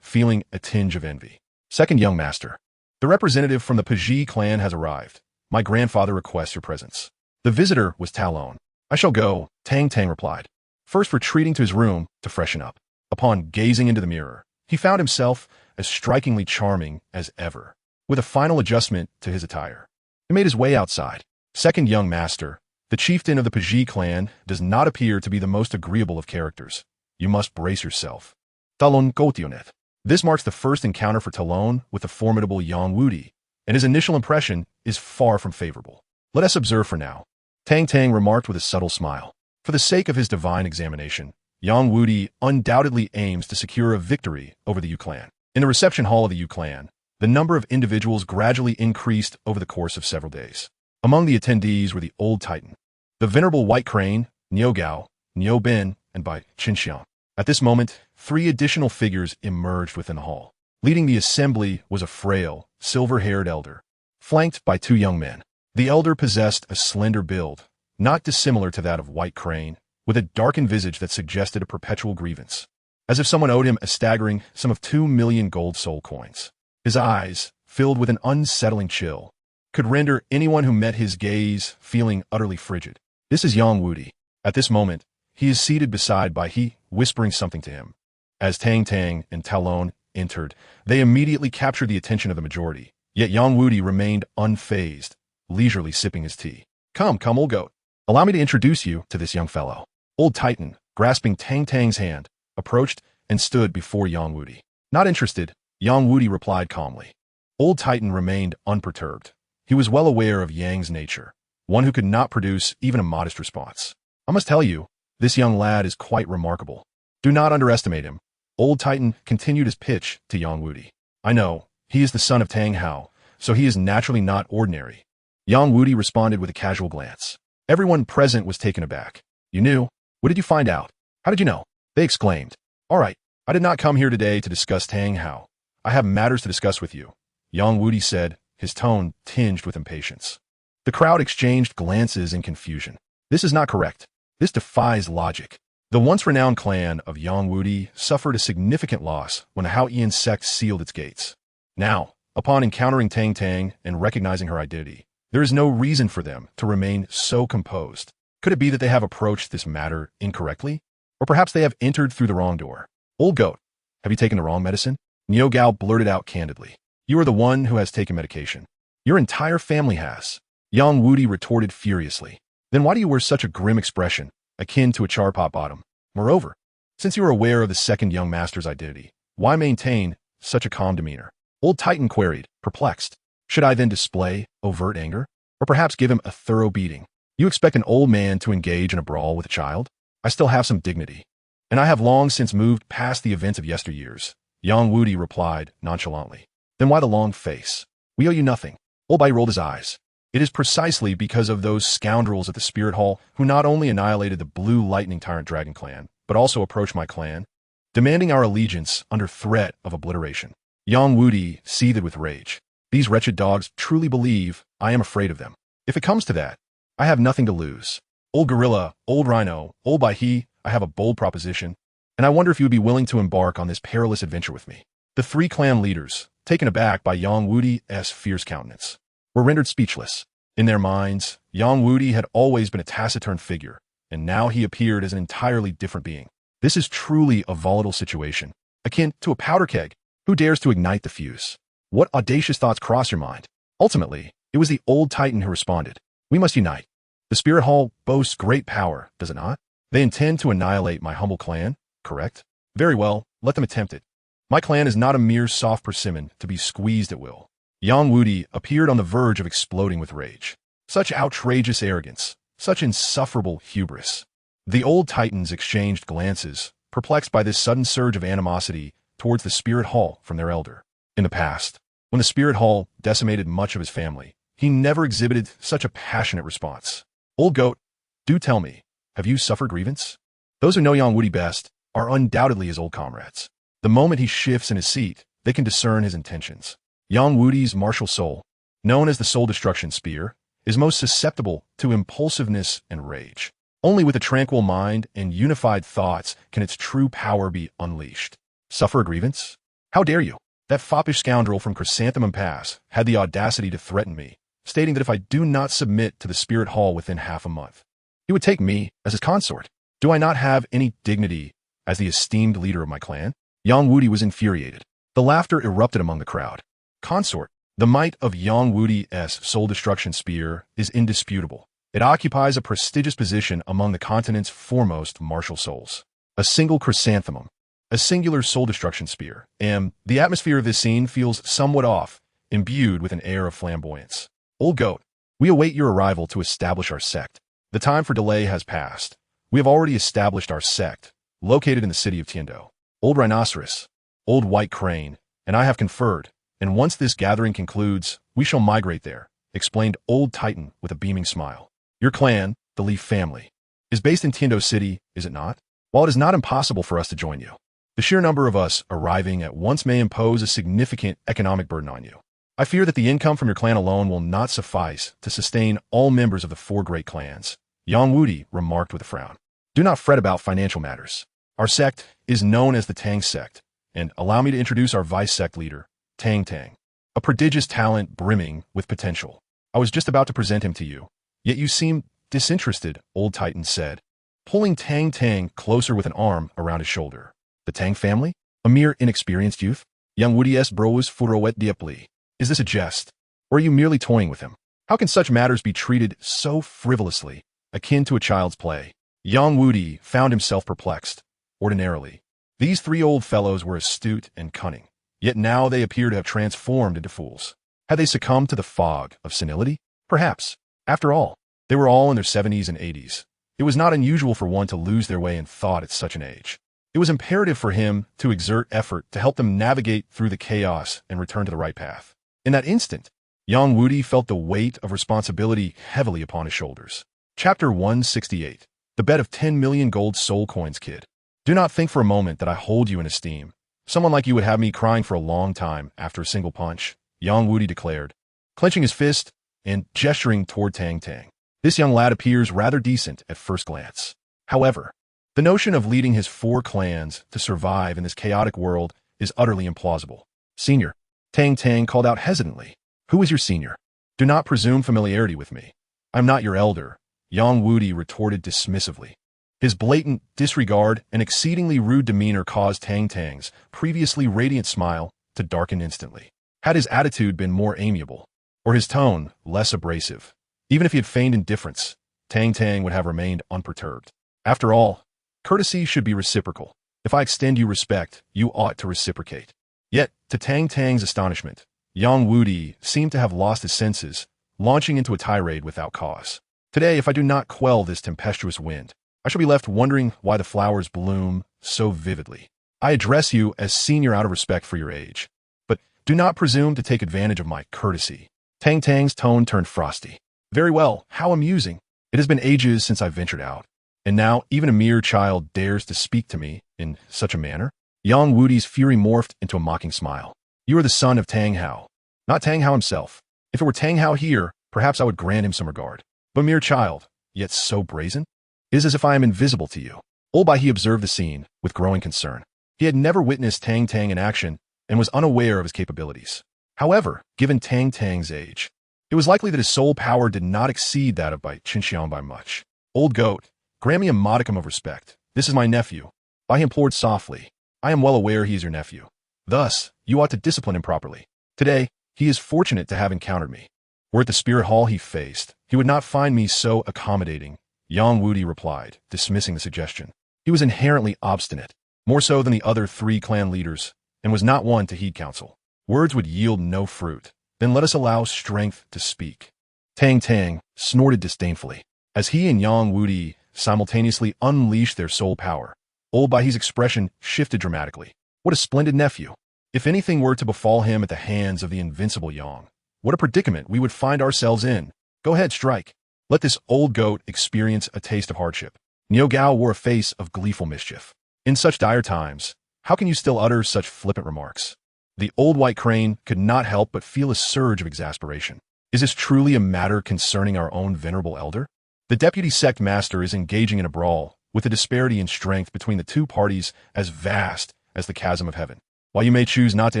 feeling a tinge of envy. Second young master. The representative from the Paji clan has arrived. My grandfather requests your presence. The visitor was Talon, I shall go, Tang Tang replied, first retreating to his room to freshen up. Upon gazing into the mirror, he found himself as strikingly charming as ever. With a final adjustment to his attire, he made his way outside. Second young master, the chieftain of the Pajie clan, does not appear to be the most agreeable of characters. You must brace yourself. Talon Gotionet. This marks the first encounter for Talon with the formidable Yang Wudi, and his initial impression is far from favorable. Let us observe for now. Tang Tang remarked with a subtle smile. For the sake of his divine examination, Yang Wudi undoubtedly aims to secure a victory over the Yu clan. In the reception hall of the Yu clan, the number of individuals gradually increased over the course of several days. Among the attendees were the Old Titan, the Venerable White Crane, Niu Gao, Niu Bin, and Bai Qinxiang. At this moment, 3 additional figures emerged within the hall. Leading the assembly was a frail, silver-haired elder, flanked by 2 young men. The elder possessed a slender build, not dissimilar to that of White Crane, with a darkened visage that suggested a perpetual grievance, as if someone owed him a staggering sum of 2 million gold soul coins. His eyes, filled with an unsettling chill, could render anyone who met his gaze feeling utterly frigid. This is Yang Wudi. At this moment, he is seated beside Bai He, whispering something to him. As Tang Tang and Talon entered, they immediately captured the attention of the majority, yet Yang Wudi remained unfazed, leisurely sipping his tea. Come, old goat. Allow me to introduce you to this young fellow. Old Titan, grasping Tang Tang's hand, approached and stood before Yang Wudi. Not interested, Yang Wudi replied calmly. Old Titan remained unperturbed. He was well aware of Yang's nature, one who could not produce even a modest response. I must tell you, this young lad is quite remarkable. Do not underestimate him. Old Titan continued his pitch to Yang Wudi. I know, he is the son of Tang Hao, so he is naturally not ordinary. Yang Wudi responded with a casual glance. Everyone present was taken aback. You knew? What did you find out? How did you know? They exclaimed. All right, I did not come here today to discuss Tang Hao. I have matters to discuss with you, Yang Wudi said, his tone tinged with impatience. The crowd exchanged glances in confusion. This is not correct. This defies logic. The once renowned clan of Yang Wudi suffered a significant loss when the Xuantian Sect sealed its gates. Now, upon encountering Tang Tang and recognizing her identity, there is no reason for them to remain so composed. Could it be that they have approached this matter incorrectly? Or perhaps they have entered through the wrong door? Old goat, have you taken the wrong medicine? Niu Gao blurted out candidly. You are the one who has taken medication. Your entire family has. Yang Wudi retorted furiously. Then why do you wear such a grim expression, akin to a charpot bottom? Moreover, since you are aware of the second young master's identity, why maintain such a calm demeanor? Old Titan queried, perplexed. Should I then display overt anger? Or perhaps give him a thorough beating? You expect an old man to engage in a brawl with a child? I still have some dignity. And I have long since moved past the events of yesteryears. Yang Wudi replied nonchalantly. Then why the long face? We owe you nothing. Old Bai rolled his eyes. It is precisely because of those scoundrels at the Spirit Hall who not only annihilated the Blue Lightning Tyrant Dragon clan, but also approached my clan, demanding our allegiance under threat of obliteration. Yang Wudi seethed with rage. These wretched dogs truly believe I am afraid of them. If it comes to that, I have nothing to lose. Old Gorilla, Old Rhino, Old Bai He, I have a bold proposition, and I wonder if you would be willing to embark on this perilous adventure with me. The 3 clan leaders, taken aback by Yang Wudi's fierce countenance, were rendered speechless. In their minds, Yang Wudi had always been a taciturn figure, and now he appeared as an entirely different being. This is truly a volatile situation, akin to a powder keg. Who dares to ignite the fuse? What audacious thoughts cross your mind? Ultimately, it was the Old Titan who responded. We must unite. The Spirit Hall boasts great power, does it not? They intend to annihilate my humble clan, correct? Very well, let them attempt it. My clan is not a mere soft persimmon to be squeezed at will. Yang Wudi appeared on the verge of exploding with rage. Such outrageous arrogance, such insufferable hubris. The Old Titans exchanged glances, perplexed by this sudden surge of animosity towards the Spirit Hall from their elder. In the past, when the Spirit Hall decimated much of his family, he never exhibited such a passionate response. Old goat, do tell me, have you suffered grievance? Those who know Yang Wudi best are undoubtedly his old comrades. The moment he shifts in his seat, they can discern his intentions. Yang Wudi's martial soul, known as the Soul Destruction Spear, is most susceptible to impulsiveness and rage. Only with a tranquil mind and unified thoughts can its true power be unleashed. Suffer a grievance? How dare you? That foppish scoundrel from Chrysanthemum Pass had the audacity to threaten me, stating that if I do not submit to the Spirit Hall within half a month, He would take me as his consort. Do I not have any dignity as the esteemed leader of my clan? Yang Wudi was infuriated. The laughter erupted among the crowd. Consort. The might of Yang Wudi's soul destruction spear is indisputable. It occupies a prestigious position among the continent's foremost martial souls. A single chrysanthemum, a singular soul destruction spear, and the atmosphere of this scene feels somewhat off, imbued with an air of flamboyance. Old goat, we await your arrival to establish our sect. The time for delay has passed. We have already established our sect, located in the city of Tiando. Old rhinoceros, old white crane, and I have conferred, and once this gathering concludes, we shall migrate there, explained Old Titan with a beaming smile. Your clan, the Leaf family, is based in Tiando City, is it not? While it is not impossible for us to join you, the sheer number of us arriving at once may impose a significant economic burden on you. I fear that the income from your clan alone will not suffice to sustain all members of the 4 great clans, Yang Wudi remarked with a frown. Do not fret about financial matters. Our sect is known as the Tang Sect, and allow me to introduce our vice sect leader, Tang Tang, a prodigious talent brimming with potential. I was just about to present him to you, yet you seem disinterested, Old Titan said, pulling Tang Tang closer with an arm around his shoulder. The Tang family? A mere inexperienced youth? Yang Wudi's brows furrowed deeply. Is this a jest? Or are you merely toying with him? How can such matters be treated so frivolously, akin to a child's play? Yang Wudi found himself perplexed. Ordinarily, these 3 old fellows were astute and cunning, yet now they appear to have transformed into fools. Had they succumbed to the fog of senility? Perhaps. After all, they were all in their 70s and 80s. It was not unusual for one to lose their way in thought at such an age. It was imperative for him to exert effort to help them navigate through the chaos and return to the right path. In that instant, Yang Wudi felt the weight of responsibility heavily upon his shoulders. Chapter 168. The bet of 10 million gold soul coins, kid. Do not think for a moment that I hold you in esteem. Someone like you would have me crying for a long time after a single punch, Yang Wudi declared, clenching his fist and gesturing toward Tang Tang. This young lad appears rather decent at first glance. However, the notion of leading his 4 clans to survive in this chaotic world is utterly implausible. Senior, Tang Tang called out hesitantly. Who is your senior? Do not presume familiarity with me. I'm not your elder, Yang Wudi retorted dismissively. His blatant disregard and exceedingly rude demeanor caused Tang Tang's previously radiant smile to darken instantly. Had his attitude been more amiable, or his tone less abrasive, even if he had feigned indifference, Tang Tang would have remained unperturbed. After all, courtesy should be reciprocal. If I extend you respect, you ought to reciprocate. Yet, to Tang Tang's astonishment, Yang Wudi seemed to have lost his senses, launching into a tirade without cause. Today, if I do not quell this tempestuous wind, I shall be left wondering why the flowers bloom so vividly. I address you as senior out of respect for your age, but do not presume to take advantage of my courtesy. Tang Tang's tone turned frosty. Very well, how amusing. It has been ages since I ventured out, and now even a mere child dares to speak to me in such a manner. Yang Wudi's fury morphed into a mocking smile. You are the son of Tang Hao, not Tang Hao himself. If it were Tang Hao here, perhaps I would grant him some regard. But a mere child, yet so brazen? It is as if I am invisible to you. Old Bai he observed the scene with growing concern. He had never witnessed Tang Tang in action and was unaware of his capabilities. However, given Tang Tang's age, it was likely that his soul power did not exceed that of Bai Qinxiang by much. Old goat, grant me a modicum of respect. This is my nephew. Bai implored softly. I am well aware he is your nephew. Thus, you ought to discipline him properly. Today, he is fortunate to have encountered me. Were it the spirit hall he faced, he would not find me so accommodating, Yang Wudi replied, dismissing the suggestion. He was inherently obstinate, more so than the other 3 clan leaders, and was not one to heed counsel. Words would yield no fruit. Then let us allow strength to speak. Tang Tang snorted disdainfully, as he and Yang Wudi simultaneously unleashed their soul power. Old Bai's expression shifted dramatically. What a splendid nephew. If anything were to befall him at the hands of the invincible Yang, what a predicament we would find ourselves in. Go ahead, strike. Let this old goat experience a taste of hardship. Niu Gao wore a face of gleeful mischief. In such dire times, how can you still utter such flippant remarks? The old white crane could not help but feel a surge of exasperation. Is this truly a matter concerning our own venerable elder? The deputy sect master is engaging in a brawl, with the disparity in strength between the 2 parties as vast as the chasm of heaven. While you may choose not to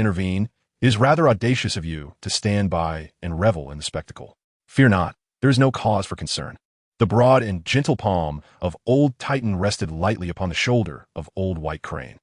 intervene, it is rather audacious of you to stand by and revel in the spectacle. Fear not, there is no cause for concern. The broad and gentle palm of Old Titan rested lightly upon the shoulder of Old White Crane.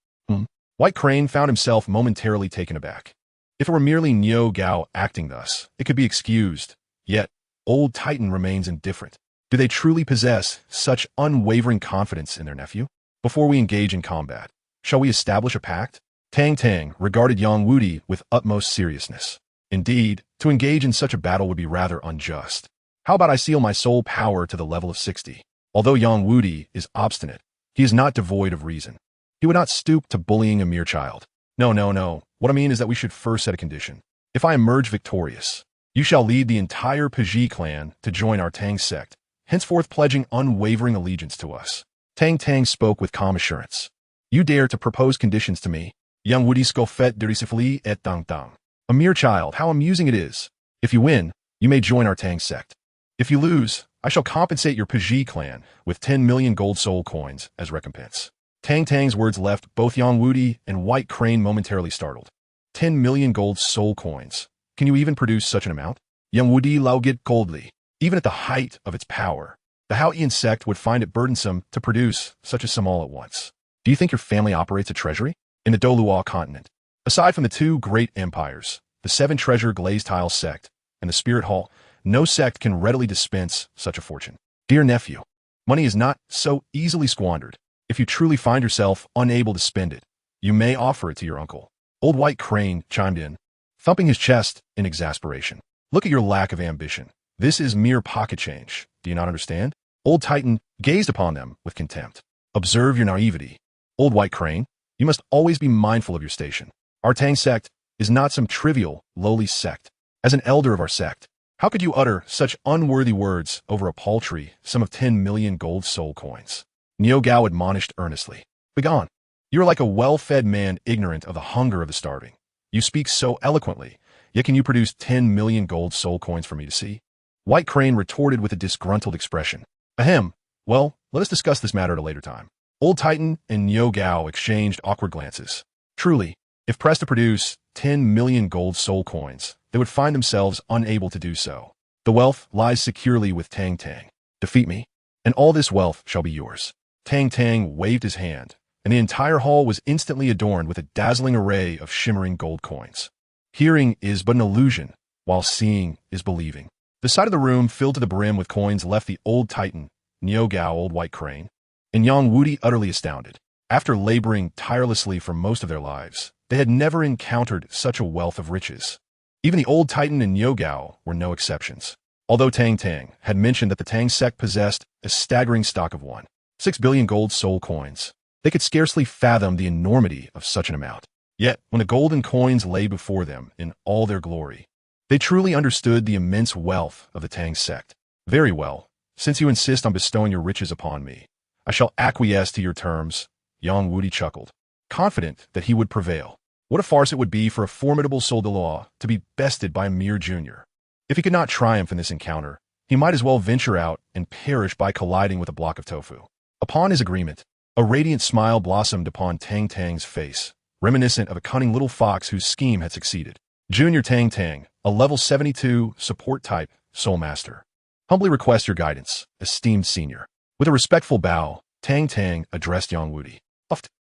White Crane found himself momentarily taken aback. If it were merely Niu Gao acting thus, it could be excused. Yet, Old Titan remains indifferent. Do they truly possess such unwavering confidence in their nephew? Before we engage in combat, shall we establish a pact? Tang Tang regarded Yang Wudi with utmost seriousness. Indeed, to engage in such a battle would be rather unjust. How about I seal my soul power to the level of 60? Although Yang Wudi is obstinate, he is not devoid of reason. He would not stoop to bullying a mere child. No. What I mean is that we should first set a condition. If I emerge victorious, you shall lead the entire Piji clan to join our Tang Sect, henceforth pledging unwavering allegiance to us. Tang Tang spoke with calm assurance. You dare to propose conditions to me? Yang Wudi scoffet derisifly et Tang Tang. A mere child, how amusing it is. If you win, you may join our Tang Sect. If you lose, I shall compensate your Piji clan with 10 million gold soul coins as recompense. Tang Tang's words left both Yang Wudi and White Crane momentarily startled. 10 million gold soul coins. Can you even produce such an amount? Yang Wudi laughed coldly. Even at the height of its power, the Xuantian Sect would find it burdensome to produce such a sum all at once. Do you think your family operates a treasury? In the Douluo continent, aside from the two great empires, the Seven Treasure Glazed Tile Sect and the Spirit Hall, no sect can readily dispense such a fortune. Dear nephew, money is not so easily squandered. If you truly find yourself unable to spend it, you may offer it to your uncle. Old White Crane chimed in, thumping his chest in exasperation. Look at your lack of ambition. This is mere pocket change. Do you not understand? Old Titan gazed upon them with contempt. Observe your naivety. Old White Crane, you must always be mindful of your station. Our Tang Sect is not some trivial, lowly sect. As an elder of our sect, how could you utter such unworthy words over a paltry sum of 10 million gold soul coins? Niu Gao admonished earnestly. Begone. You are like a well-fed man ignorant of the hunger of the starving. You speak so eloquently, yet can you produce 10 million gold soul coins for me to see? White Crane retorted with a disgruntled expression. Ahem. Well, let us discuss this matter at a later time. Old Titan and Niu Gao exchanged awkward glances. Truly, if pressed to produce 10 million gold soul coins, they would find themselves unable to do so. The wealth lies securely with Tang Tang. Defeat me, and all this wealth shall be yours. Tang Tang waved his hand, and the entire hall was instantly adorned with a dazzling array of shimmering gold coins. Hearing is but an illusion, while seeing is believing. The side of the room filled to the brim with coins left the Old Titan, Niu Gao, Old White Crane, and Yang Wudi utterly astounded. After laboring tirelessly for most of their lives, they had never encountered such a wealth of riches. Even the Old Titan and Niu Gao were no exceptions. Although Tang Tang had mentioned that the Tang Sect possessed a staggering stock of 1.6 billion gold soul coins, they could scarcely fathom the enormity of such an amount. Yet, when the golden coins lay before them in all their glory, they truly understood the immense wealth of the Tang Sect. Very well, since you insist on bestowing your riches upon me, I shall acquiesce to your terms. Yang Wudi chuckled, confident that he would prevail. What a farce it would be for a formidable soldat to be bested by a mere junior. If he could not triumph in this encounter, he might as well venture out and perish by colliding with a block of tofu. Upon his agreement, a radiant smile blossomed upon Tang Tang's face, reminiscent of a cunning little fox whose scheme had succeeded. Junior Tang Tang, a level 72 support type soul master. Humbly request your guidance, esteemed senior. With a respectful bow, Tang Tang addressed Yang Wudi.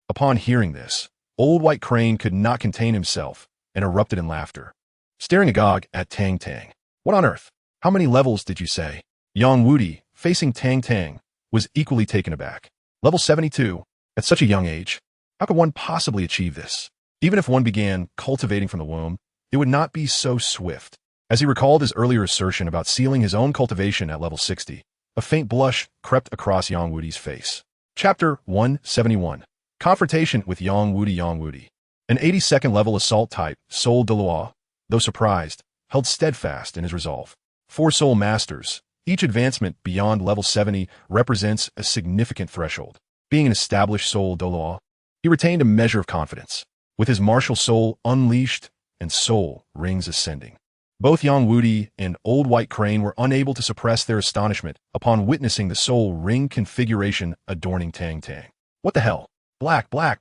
Upon hearing this, Old White Crane could not contain himself and erupted in laughter, staring agog at Tang Tang. What on earth? How many levels did you say? Yang Wudi, facing Tang Tang, was equally taken aback. Level 72? At such a young age? How could one possibly achieve this? Even if one began cultivating from the womb, it would not be so swift. As he recalled his earlier assertion about sealing his own cultivation at level 60, a faint blush crept across Yang Wudi's face. Chapter 171. Confrontation with Yang Wudi. An 82nd level assault type, Soul Douluo, though surprised, held steadfast in his resolve. 4 soul masters, each advancement beyond level 70 represents a significant threshold. Being an established Soul Douluo, he retained a measure of confidence, with his martial soul unleashed and soul rings ascending. Both Yang Wudi and Old White Crane were unable to suppress their astonishment upon witnessing the soul ring configuration adorning Tang Tang. What the hell? Black, red,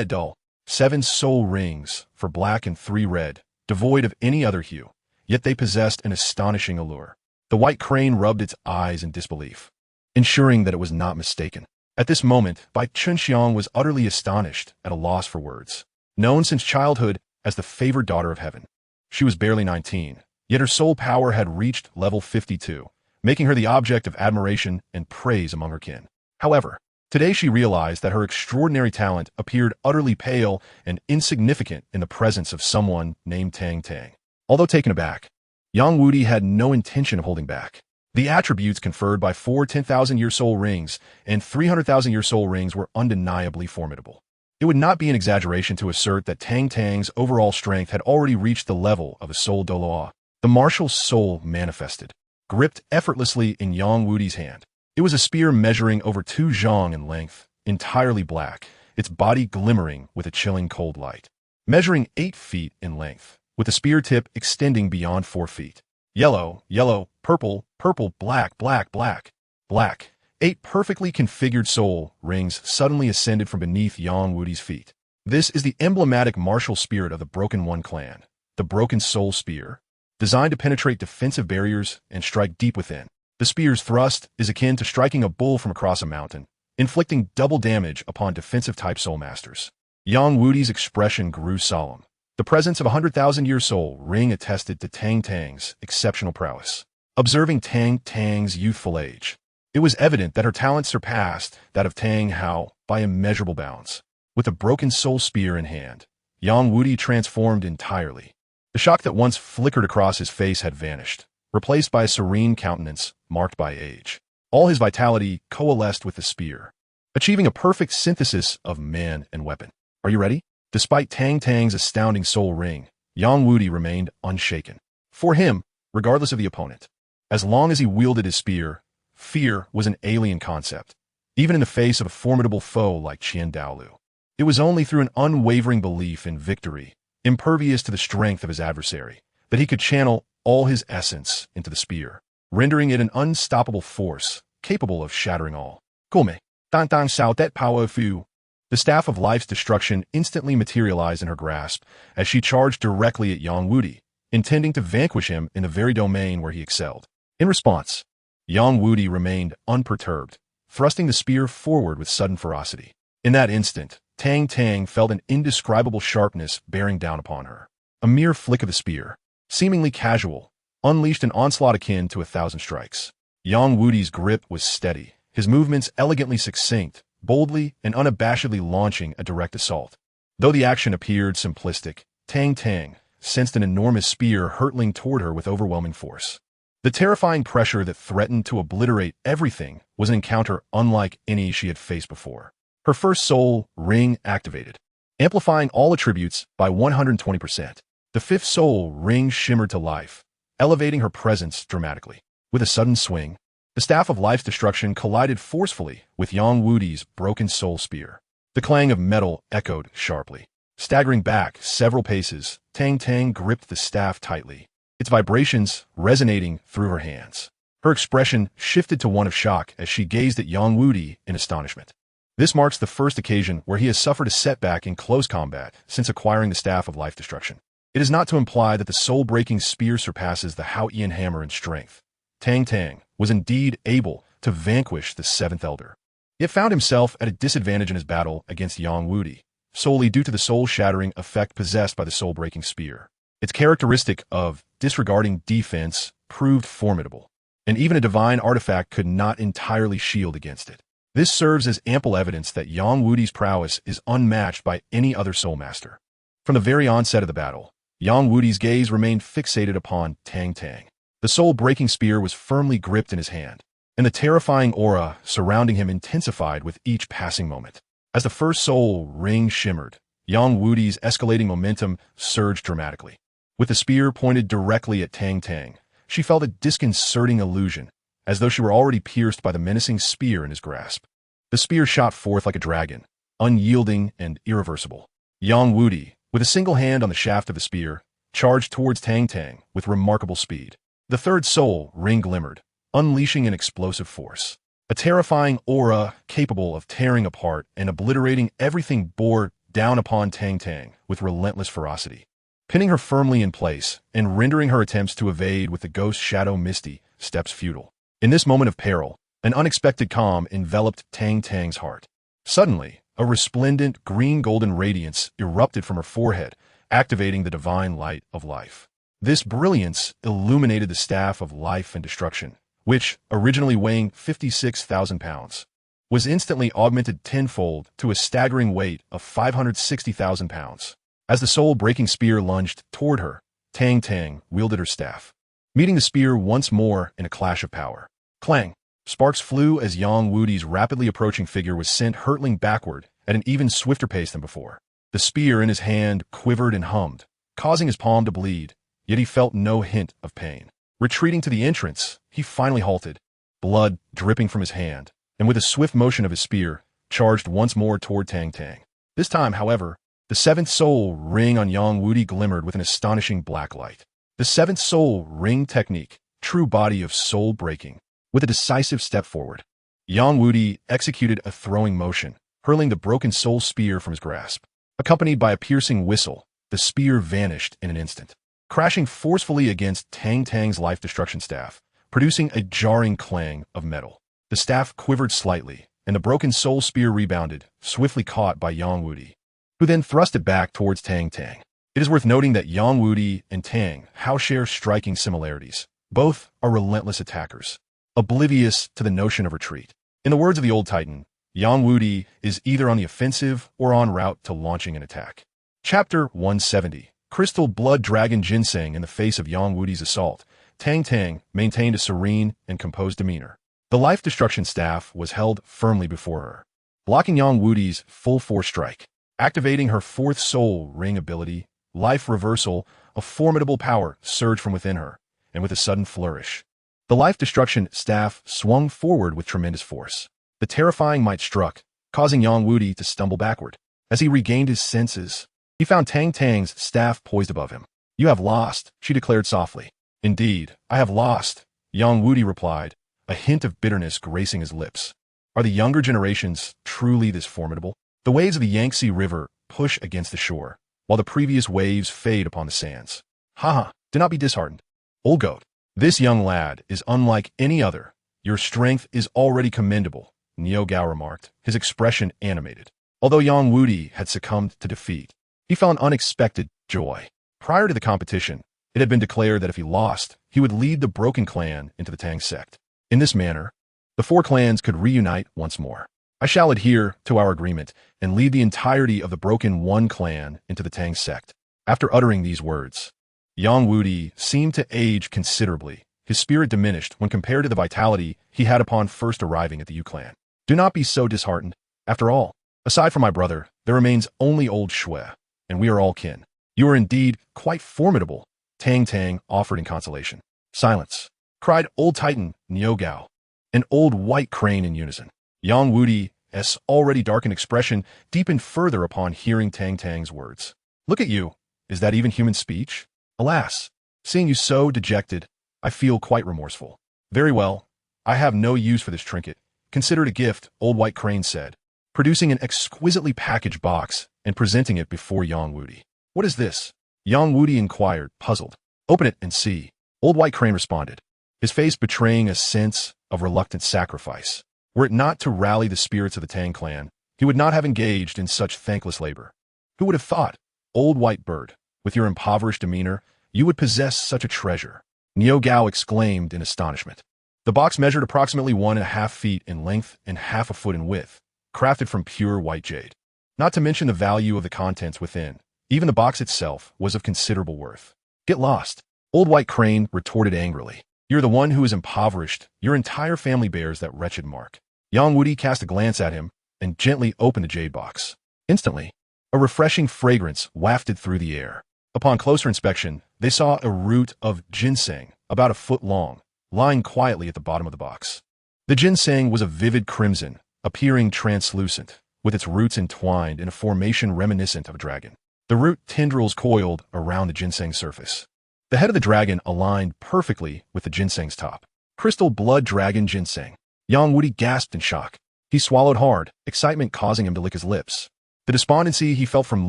dull. 7 soul rings for black and 3 red, devoid of any other hue, yet they possessed an astonishing allure. The white crane rubbed its eyes in disbelief, ensuring that it was not mistaken. At this moment, Bai Chunxiang was utterly astonished, at a loss for words. Known since childhood as the favored daughter of heaven, she was barely 19, yet her soul power had reached level 52, making her the object of admiration and praise among her kin. However, today she realized that her extraordinary talent appeared utterly pale and insignificant in the presence of someone named Tang Tang. Although taken aback, Yang Wudi had no intention of holding back. The attributes conferred by 4 10,000-year soul rings and 300,000-year soul rings were undeniably formidable. It would not be an exaggeration to assert that Tang Tang's overall strength had already reached the level of a soul Douluo. The martial soul manifested, gripped effortlessly in Yang Wudi's hand. It was a spear measuring over 2 zhang in length, entirely black, its body glimmering with a chilling cold light. Measuring 8 feet in length, with the spear tip extending beyond 4 feet. Yellow, yellow, purple, purple, black, black, black, black. 8 perfectly configured soul rings suddenly ascended from beneath Yang Wudi's feet. This is the emblematic martial spirit of the Broken One clan, the Broken Soul Spear, designed to penetrate defensive barriers and strike deep within. The spear's thrust is akin to striking a bull from across a mountain, inflicting double damage upon defensive-type soul masters. Yang Wudi's expression grew solemn. The presence of a 100,000-year soul ring attested to Tang Tang's exceptional prowess. Observing Tang Tang's youthful age, it was evident that her talent surpassed that of Tang Hao by immeasurable bounds. With the Broken Soul Spear in hand, Yang Wudi transformed entirely. The shock that once flickered across his face had vanished, replaced by a serene countenance marked by age. All his vitality coalesced with the spear, achieving a perfect synthesis of man and weapon. Are you ready? Despite Tang Tang's astounding soul ring, Yang Wudi remained unshaken. For him, regardless of the opponent, as long as he wielded his spear, fear was an alien concept, even in the face of a formidable foe like Douluo. It was only through an unwavering belief in victory, impervious to the strength of his adversary, that he could channel all his essence into the spear, rendering it an unstoppable force capable of shattering all. Come, Tang Tang sao that power fu. The staff of life's destruction instantly materialized in her grasp as she charged directly at Yang Wudi, intending to vanquish him in the very domain where he excelled. In response, Yang Wudi remained unperturbed, thrusting the spear forward with sudden ferocity. In that instant, Tang Tang felt an indescribable sharpness bearing down upon her. A mere flick of the spear, seemingly casual, unleashed an onslaught akin to 1,000 strikes. Yang Wudi's grip was steady, his movements elegantly succinct, boldly and unabashedly launching a direct assault. Though the action appeared simplistic, Tang Tang sensed an enormous spear hurtling toward her with overwhelming force. The terrifying pressure that threatened to obliterate everything was an encounter unlike any she had faced before. Her first soul ring activated, amplifying all attributes by 120%. The 5th soul ring shimmered to life, elevating her presence dramatically. With a sudden swing, the staff of life's destruction collided forcefully with Yang Wudi's Broken Soul Spear. The clang of metal echoed sharply. Staggering back several paces, Tang Tang gripped the staff tightly, its vibrations resonating through her hands. Her expression shifted to one of shock as she gazed at Yang Wudi in astonishment. This marks the first occasion where he has suffered a setback in close combat since acquiring the Staff of Life Destruction. It is not to imply that the soul-breaking spear surpasses the Hao-Ian hammer in strength. Tang Tang was indeed able to vanquish the 7th Elder, yet found himself at a disadvantage in his battle against Yang Wudi, solely due to the soul-shattering effect possessed by the soul-breaking spear. Its characteristic of disregarding defense proved formidable, and even a divine artifact could not entirely shield against it. This serves as ample evidence that Yang Wudi's prowess is unmatched by any other soul master. From the very onset of the battle, Yang Wudi's gaze remained fixated upon Tang Tang. The soul-breaking spear was firmly gripped in his hand, and the terrifying aura surrounding him intensified with each passing moment. As the first soul ring shimmered, Yang Wudi's escalating momentum surged dramatically. With the spear pointed directly at Tang Tang, she felt a disconcerting illusion, as though she were already pierced by the menacing spear in his grasp. The spear shot forth like a dragon, unyielding and irreversible. Yang Wudi, with a single hand on the shaft of the spear, charged towards Tang Tang with remarkable speed. The 3rd soul ring glimmered, unleashing an explosive force. A terrifying aura capable of tearing apart and obliterating everything bore down upon Tang Tang with relentless ferocity, pinning her firmly in place and rendering her attempts to evade with the ghost shadow misty steps futile. In this moment of peril, an unexpected calm enveloped Tang Tang's heart. Suddenly, a resplendent green-golden radiance erupted from her forehead, activating the divine light of life. This brilliance illuminated the staff of life and destruction, which, originally weighing 56,000 pounds, was instantly augmented tenfold to a staggering weight of 560,000 pounds. As the soul-breaking spear lunged toward her, Tang Tang wielded her staff, meeting the spear once more in a clash of power. Clang! Sparks flew as Yang Wudi's rapidly approaching figure was sent hurtling backward at an even swifter pace than before. The spear in his hand quivered and hummed, causing his palm to bleed, yet he felt no hint of pain. Retreating to the entrance, he finally halted, blood dripping from his hand, and with a swift motion of his spear, charged once more toward Tang Tang. This time, however, the seventh soul ring on Yang Wudi glimmered with an astonishing black light. The seventh soul ring technique, true body of soul breaking. With a decisive step forward, Yang Wudi executed a throwing motion, hurling the broken soul spear from his grasp. Accompanied by a piercing whistle, the spear vanished in an instant, crashing forcefully against Tang Tang's life destruction staff, producing a jarring clang of metal. The staff quivered slightly, and the broken soul spear rebounded, swiftly caught by Yang Wudi, who then thrust it back towards Tang Tang. It is worth noting that Yang Wudi and Tang Hao share striking similarities. Both are relentless attackers, oblivious to the notion of retreat. In the words of the old titan, Yang Wudi is either on the offensive or en route to launching an attack. Chapter 170. Crystal Blood Dragon Ginseng. In the face of Yang Wudi's assault, Tang Tang maintained a serene and composed demeanor. The life destruction staff was held firmly before her, blocking Yang Wudi's full force strike. Activating her fourth soul ring ability, Life Reversal, a formidable power surged from within her, and with a sudden flourish, the life destruction staff swung forward with tremendous force. The terrifying might struck, causing Yang Wudi to stumble backward. As he regained his senses, he found Tang Tang's staff poised above him. "You have lost," she declared softly. "Indeed, I have lost," Yang Wudi replied, a hint of bitterness gracing his lips. Are the younger generations truly this formidable? The waves of the Yangtze River push against the shore, while the previous waves fade upon the sands. "Haha, do not be disheartened, old goat. This young lad is unlike any other. Your strength is already commendable," Niu Gao remarked, his expression animated. Although Yang Wudi had succumbed to defeat, he felt an unexpected joy. Prior to the competition, it had been declared that if he lost, he would lead the broken clan into the Tang Sect. In this manner, the four clans could reunite once more. "I shall adhere to our agreement and lead the entirety of the broken one clan into the Tang Sect." After uttering these words, Yang Wudi seemed to age considerably. His spirit diminished when compared to the vitality he had upon first arriving at the Yu clan. "Do not be so disheartened. After all, aside from my brother, there remains only old Shui, and we are all kin. You are indeed quite formidable," Tang Tang offered in consolation. "Silence," cried old titan Niu Gao and old white crane in unison. Yang Wudi's already darkened expression deepened further upon hearing Tang Tang's words. "Look at you. Is that even human speech? Alas, seeing you so dejected, I feel quite remorseful." "Very well. I have no use for this trinket. Consider it a gift," old white crane said, producing an exquisitely packaged box and presenting it before Yang Wudi. "What is this?" Yang Wudi inquired, puzzled. "Open it and see," old white crane responded, his face betraying a sense of reluctant sacrifice. Were it not to rally the spirits of the Tang clan, he would not have engaged in such thankless labor. "Who would have thought, old white bird, with your impoverished demeanor, you would possess such a treasure?" Niu Gao exclaimed in astonishment. The box measured approximately 1.5 feet in length and half a foot in width, crafted from pure white jade. Not to mention the value of the contents within, even the box itself was of considerable worth. "Get lost," old white crane retorted angrily. "You're the one who is impoverished. Your entire family bears that wretched mark." Yang Wudi cast a glance at him and gently opened the jade box. Instantly, a refreshing fragrance wafted through the air. Upon closer inspection, they saw a root of ginseng, about a foot long, lying quietly at the bottom of the box. The ginseng was a vivid crimson, appearing translucent, with its roots entwined in a formation reminiscent of a dragon. The root tendrils coiled around the ginseng's surface. The head of the dragon aligned perfectly with the ginseng's top. "Crystal Blood Dragon Ginseng." Yang Wudi gasped in shock. He swallowed hard, excitement causing him to lick his lips. The despondency he felt from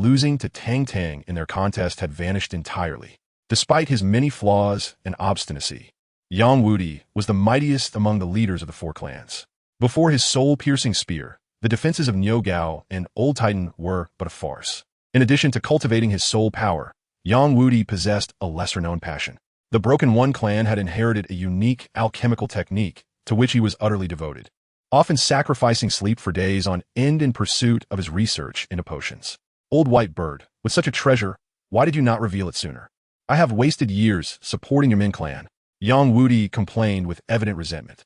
losing to Tang Tang in their contest had vanished entirely. Despite his many flaws and obstinacy, Yang Wudi was the mightiest among the leaders of the four clans. Before his soul-piercing spear, the defenses of Niugao and Old Titan were but a farce. In addition to cultivating his soul power, Yang Wudi possessed a lesser-known passion. The Broken One clan had inherited a unique alchemical technique to which he was utterly devoted, often sacrificing sleep for days on end in pursuit of his research into potions. Old White Bird, with such a treasure, why did you not reveal it sooner? I have wasted years supporting your Min clan. Yang Wudi complained with evident resentment.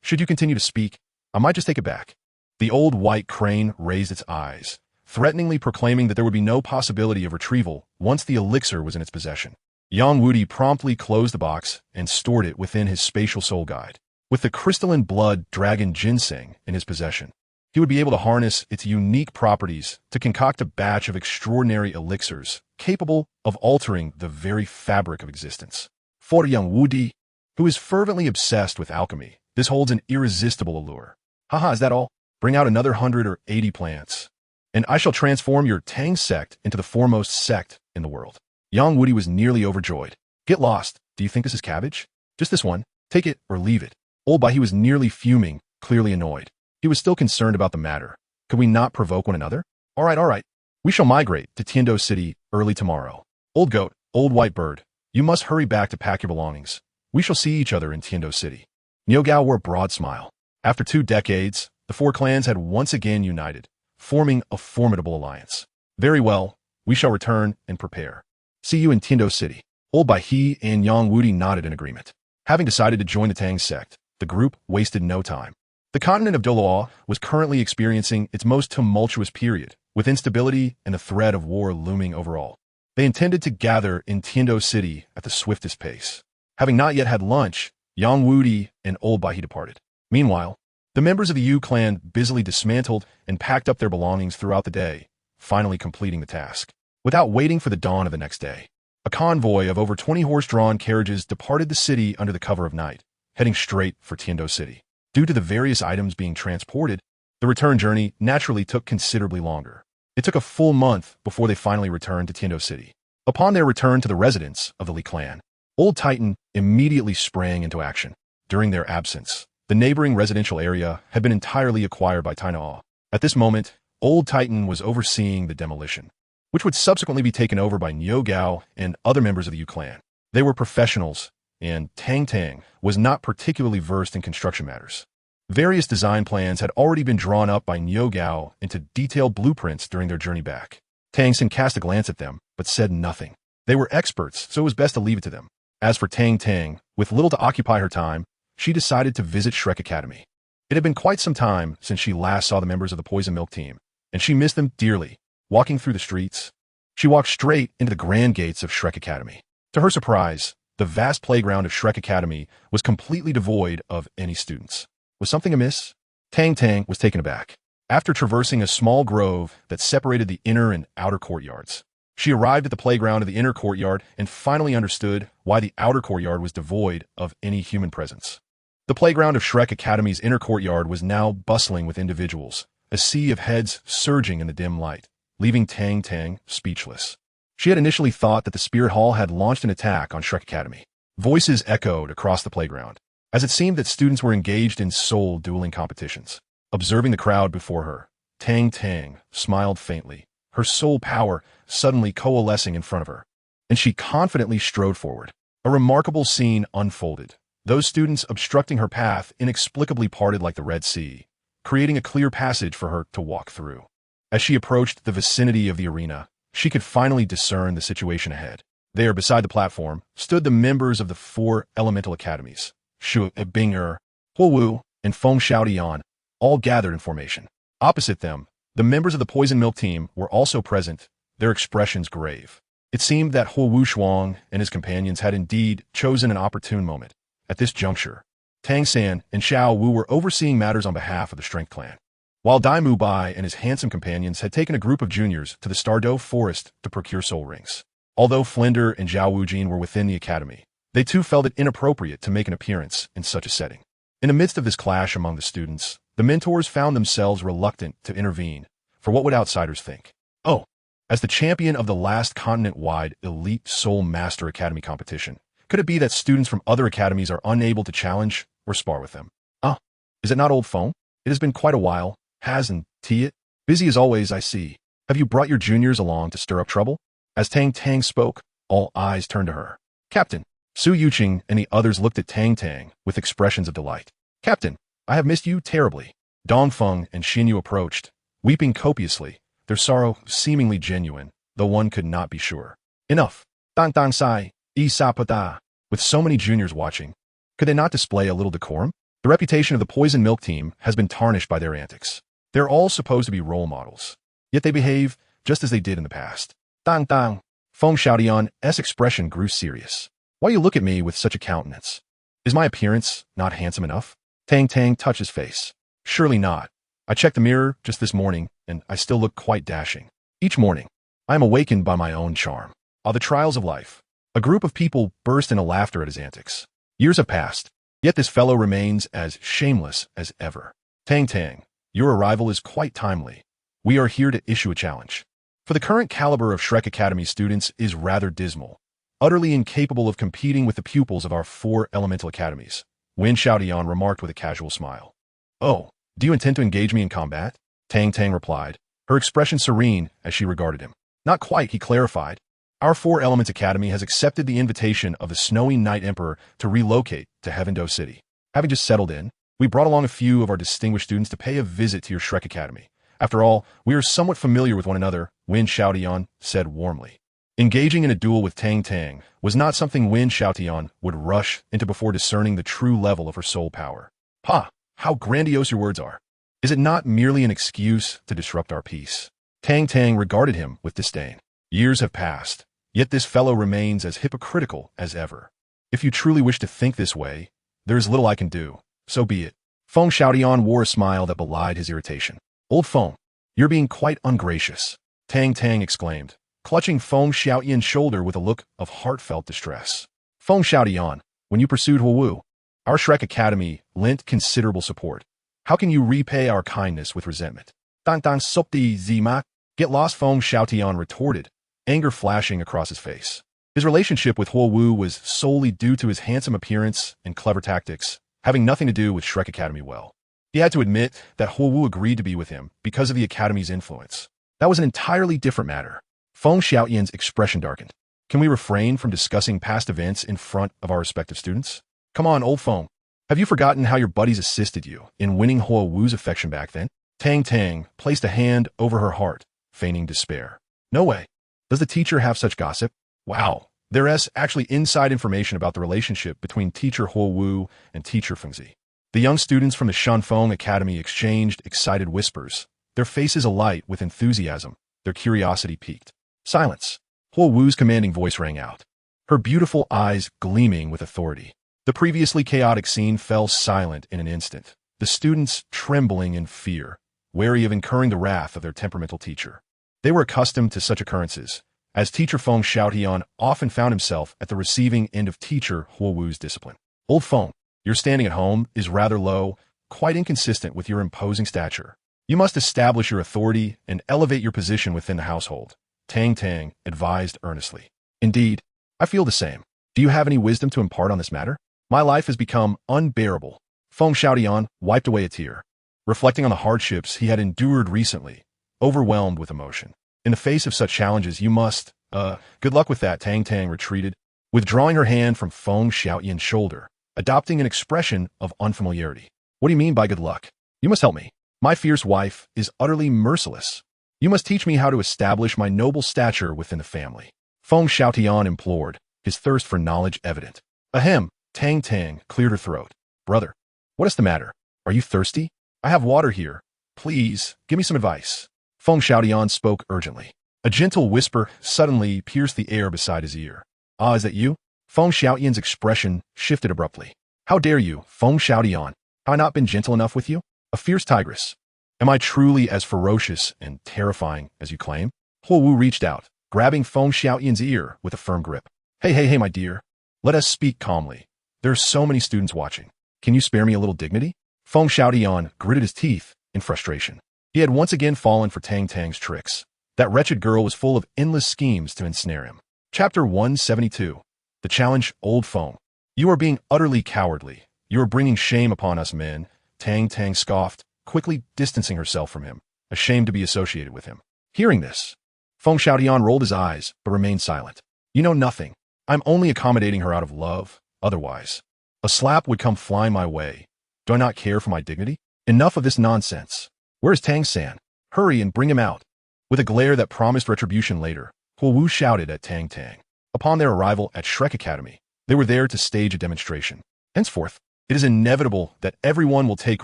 Should you continue to speak, I might just take it back. The old white crane raised its eyes, threateningly proclaiming that there would be no possibility of retrieval once the elixir was in its possession. Yang Wudi promptly closed the box and stored it within his spatial soul guide. With the crystalline blood dragon ginseng in his possession, he would be able to harness its unique properties to concoct a batch of extraordinary elixirs capable of altering the very fabric of existence. For Yang Wudi, who is fervently obsessed with alchemy, this holds an irresistible allure. Haha, is that all? Bring out another 100 or 80 plants, and I shall transform your Tang Sect into the foremost sect in the world. Yang Wudi was nearly overjoyed. Get lost. Do you think this is cabbage? Just this one. Take it or leave it. Old Bai was nearly fuming, clearly annoyed. He was still concerned about the matter. Could we not provoke one another? All right. We shall migrate to Tiando City early tomorrow. Old Goat, Old White Bird, you must hurry back to pack your belongings. We shall see each other in Tiando City. Niugao wore a broad smile. After 2 decades, the four clans had once again united, forming a formidable alliance. Very well, we shall return and prepare. See you in Tiando City. Old Bai and Yang Wudi nodded in agreement. Having decided to join the Tang Sect, the group wasted no time. The continent of Douluo was currently experiencing its most tumultuous period, with instability and the threat of war looming over all. They intended to gather in Tiando City at the swiftest pace. Having not yet had lunch, Yang Wudi and Old Bai departed. Meanwhile, the members of the Yu clan busily dismantled and packed up their belongings throughout the day, finally completing the task. Without waiting for the dawn of the next day, a convoy of over 20 horse-drawn carriages departed the city under the cover of night, heading straight for Tiando City. Due to the various items being transported, the return journey naturally took considerably longer. It took a full month before they finally returned to Tiando City. Upon their return to the residence of the Li clan, Old Titan immediately sprang into action. During their absence, the neighboring residential area had been entirely acquired by Tainaa. At this moment, Old Titan was overseeing the demolition, which would subsequently be taken over by Niugao and other members of the Yu clan. They were professionals, and Tang Tang was not particularly versed in construction matters. Various design plans had already been drawn up by Niugao into detailed blueprints during their journey back. Tang San cast a glance at them, but said nothing. They were experts, so it was best to leave it to them. As for Tang Tang, with little to occupy her time, she decided to visit Shrek Academy. It had been quite some time since she last saw the members of the Poison Milk team, and she missed them dearly. Walking through the streets, she walked straight into the grand gates of Shrek Academy. To her surprise, the vast playground of Shrek Academy was completely devoid of any students. Was something amiss? Tang Tang was taken aback. After traversing a small grove that separated the inner and outer courtyards, she arrived at the playground of the inner courtyard and finally understood why the outer courtyard was devoid of any human presence. The playground of Shrek Academy's inner courtyard was now bustling with individuals, a sea of heads surging in the dim light, leaving Tang Tang speechless. She had initially thought that the Spirit Hall had launched an attack on Shrek Academy. Voices echoed across the playground, as it seemed that students were engaged in soul dueling competitions. Observing the crowd before her, Tang Tang smiled faintly, her soul power suddenly coalescing in front of her, and she confidently strode forward. A remarkable scene unfolded. Those students obstructing her path inexplicably parted like the Red Sea, creating a clear passage for her to walk through. As she approached the vicinity of the arena, she could finally discern the situation ahead. There, beside the platform, stood the members of the 4 elemental academies, Shu, Bing'er, Huowu, and Feng Xiaodian, all gathered in formation. Opposite them, the members of the Poison Milk team were also present, their expressions grave. It seemed that Huowu Shuang and his companions had indeed chosen an opportune moment. At this juncture, Tang San and Xiao Wu were overseeing matters on behalf of the Strength Clan, while Dai Mu Bai and his handsome companions had taken a group of juniors to the Stardow Forest to procure soul rings. Although Flinder and Zhao Wujin were within the academy, they too felt it inappropriate to make an appearance in such a setting. In the midst of this clash among the students, the mentors found themselves reluctant to intervene, for what would outsiders think? Oh, as the champion of the last continent-wide Elite Soul Master Academy competition, Could it be that students from other academies are unable to challenge or spar with them? Ah, is it not old Feng? It has been quite a while, hasn't it? Busy as always, I see. Have you brought your juniors along to stir up trouble? As Tang Tang spoke, all eyes turned to her. Captain, Su Yuqing and the others looked at Tang Tang with expressions of delight. Captain, I have missed you terribly. Dongfeng and Xinyu approached, weeping copiously, their sorrow seemingly genuine, though one could not be sure. Enough. Tang Tang sai, isapada. With so many juniors watching, could they not display a little decorum? The reputation of the poison milk team has been tarnished by their antics. They're all supposed to be role models, yet they behave just as they did in the past. Tang Tang. Feng Xiaotian's expression grew serious. Why you look at me with such a countenance? Is my appearance not handsome enough? Tang Tang touched his face. Surely not. I checked the mirror just this morning, and I still look quite dashing. Each morning, I am awakened by my own charm. Are the trials of life. A group of people burst into laughter at his antics. Years have passed, yet this fellow remains as shameless as ever. Tang Tang, your arrival is quite timely. We are here to issue a challenge. For the current caliber of Shrek Academy students is rather dismal, utterly incapable of competing with the pupils of our 4 elemental academies, Wen Xiaotian remarked with a casual smile. Oh, do you intend to engage me in combat? Tang Tang replied, her expression serene as she regarded him. Not quite, he clarified. Our 4 Elements Academy has accepted the invitation of the Snowy Night Emperor to relocate to Heavendo City. Having just settled in, we brought along a few of our distinguished students to pay a visit to your Shrek Academy. After all, we are somewhat familiar with one another, Wen Xiaotian said warmly. Engaging in a duel with Tang Tang was not something Wen Xiaotian would rush into before discerning the true level of her soul power. Ha! How grandiose your words are. Is it not merely an excuse to disrupt our peace? Tang Tang regarded him with disdain. Years have passed, yet this fellow remains as hypocritical as ever. If you truly wish to think this way, there is little I can do, so be it. Feng Xiaotian wore a smile that belied his irritation. Old Feng, you're being quite ungracious, Tang Tang exclaimed, clutching Feng Xiaotian's shoulder with a look of heartfelt distress. Feng Xiaotian, when you pursued Huowu, our Shrek Academy lent considerable support. How can you repay our kindness with resentment? Tang Tang sopti zima. Get lost, Feng Xiaotian retorted, anger flashing across his face. His relationship with Huowu was solely due to his handsome appearance and clever tactics, having nothing to do with Shrek Academy well. He had to admit that Huowu agreed to be with him because of the Academy's influence. That was an entirely different matter. Feng Xiaotian's expression darkened. Can we refrain from discussing past events in front of our respective students? Come on, old Feng. Have you forgotten how your buddies assisted you in winning Huowu's affection back then? Tang Tang placed a hand over her heart, feigning despair. No way. Does the teacher have such gossip? Wow. There's actually inside information about the relationship between teacher Huowu and teacher Fengzi. The young students from the Xuantian Academy exchanged excited whispers, their faces alight with enthusiasm, their curiosity piqued. Silence. Huowu's commanding voice rang out, her beautiful eyes gleaming with authority. The previously chaotic scene fell silent in an instant, the students trembling in fear, wary of incurring the wrath of their temperamental teacher. They were accustomed to such occurrences, as teacher Feng Xiaotian often found himself at the receiving end of teacher Huowu's discipline. Old Feng, your standing at home is rather low, quite inconsistent with your imposing stature. You must establish your authority and elevate your position within the household, Tang Tang advised earnestly. Indeed, I feel the same. Do you have any wisdom to impart on this matter? My life has become unbearable. Feng Xiaotian wiped away a tear, reflecting on the hardships he had endured recently, overwhelmed with emotion. In the face of such challenges, you must, good luck with that, Tang Tang retreated, withdrawing her hand from Feng Xiaotian's shoulder, adopting an expression of unfamiliarity. What do you mean by good luck? You must help me. My fierce wife is utterly merciless. You must teach me how to establish my noble stature within the family. Feng Xiaotian implored, his thirst for knowledge evident. Ahem, Tang Tang cleared her throat. Brother, what is the matter? Are you thirsty? I have water here. Please, give me some advice. Feng Xiaotian spoke urgently. A gentle whisper suddenly pierced the air beside his ear. Ah, is that you? Feng Xiaotian's expression shifted abruptly. How dare you, Feng Xiaotian? Have I not been gentle enough with you? A fierce tigress. Am I truly as ferocious and terrifying as you claim? Huowu reached out, grabbing Feng Xiaotian's ear with a firm grip. Hey, my dear. Let us speak calmly. There are so many students watching. Can you spare me a little dignity? Feng Xiaotian gritted his teeth in frustration. He had once again fallen for Tang Tang's tricks. That wretched girl was full of endless schemes to ensnare him. Chapter 172. The challenge, old Feng. You are being utterly cowardly. You are bringing shame upon us men, Tang Tang scoffed, quickly distancing herself from him, ashamed to be associated with him. Hearing this, Feng Xiaotian rolled his eyes, but remained silent. You know nothing. I'm only accommodating her out of love, otherwise. A slap would come flying my way. Do I not care for my dignity? Enough of this nonsense. Where is Tang San? Hurry and bring him out. With a glare that promised retribution later, Huowu shouted at Tang Tang. Upon their arrival at Shrek Academy, they were there to stage a demonstration. Henceforth, it is inevitable that everyone will take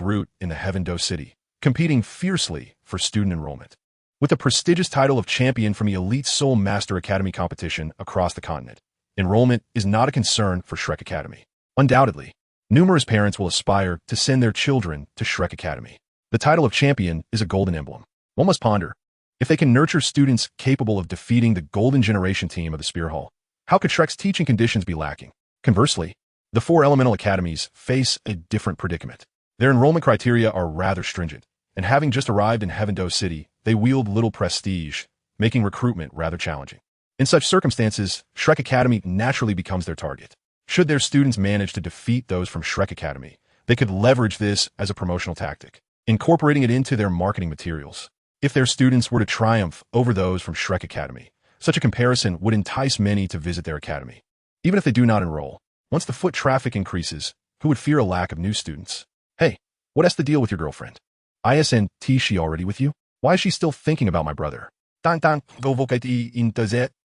root in the Heaven Do City, competing fiercely for student enrollment. With the prestigious title of champion from the elite Soul Master Academy competition across the continent, enrollment is not a concern for Shrek Academy. Undoubtedly, numerous parents will aspire to send their children to Shrek Academy. The title of champion is a golden emblem. One must ponder, if they can nurture students capable of defeating the golden generation team of the Spear Hall, how could Shrek's teaching conditions be lacking? Conversely, the four elemental academies face a different predicament. Their enrollment criteria are rather stringent, and having just arrived in Heaven Do City, they wield little prestige, making recruitment rather challenging. In such circumstances, Shrek Academy naturally becomes their target. Should their students manage to defeat those from Shrek Academy, they could leverage this as a promotional tactic, incorporating it into their marketing materials. If their students were to triumph over those from Shrek Academy, such a comparison would entice many to visit their academy. Even if they do not enroll, once the foot traffic increases, who would fear a lack of new students? Hey, what's the deal with your girlfriend? Isn't she already with you? Why is she still thinking about my brother? Tang Tang,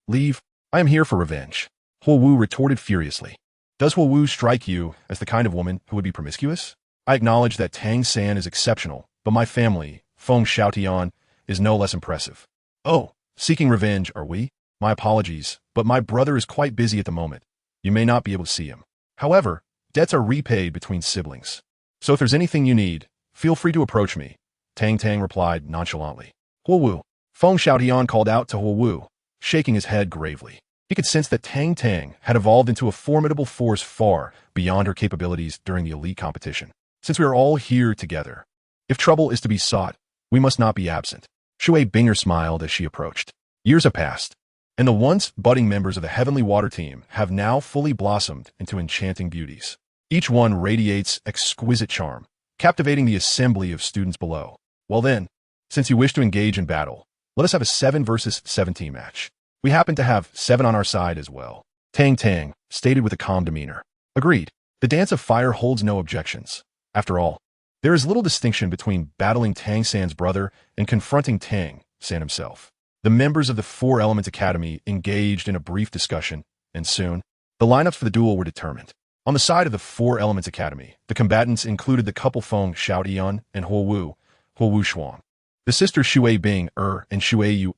leave. I am here for revenge. Huowu retorted furiously. Does Huowu strike you as the kind of woman who would be promiscuous? I acknowledge that Tang San is exceptional, but my family, Feng Xiaotian, is no less impressive. Oh, seeking revenge, are we? My apologies, but my brother is quite busy at the moment. You may not be able to see him. However, debts are repaid between siblings. So if there's anything you need, feel free to approach me, Tang Tang replied nonchalantly. Huowu. Feng Xiaotian called out to Huowu, shaking his head gravely. He could sense that Tang Tang had evolved into a formidable force far beyond her capabilities during the elite competition. Since we are all here together, if trouble is to be sought, we must not be absent. Shui Binger smiled as she approached. Years have passed, and the once budding members of the Heavenly Water Team have now fully blossomed into enchanting beauties. Each one radiates exquisite charm, captivating the assembly of students below. Well then, since you wish to engage in battle, let us have a 7 versus 17 match. We happen to have 7 on our side as well. Tang Tang stated with a calm demeanor. Agreed. The Dance of Fire holds no objections. After all, there is little distinction between battling Tang San's brother and confronting Tang San himself. The members of the Four Elements Academy engaged in a brief discussion, and soon, the lineups for the duel were determined. On the side of the Four Elements Academy, the combatants included the couple Feng Xiaotian and Huowu Shuang, the sisters Shui Bing and Shui Yu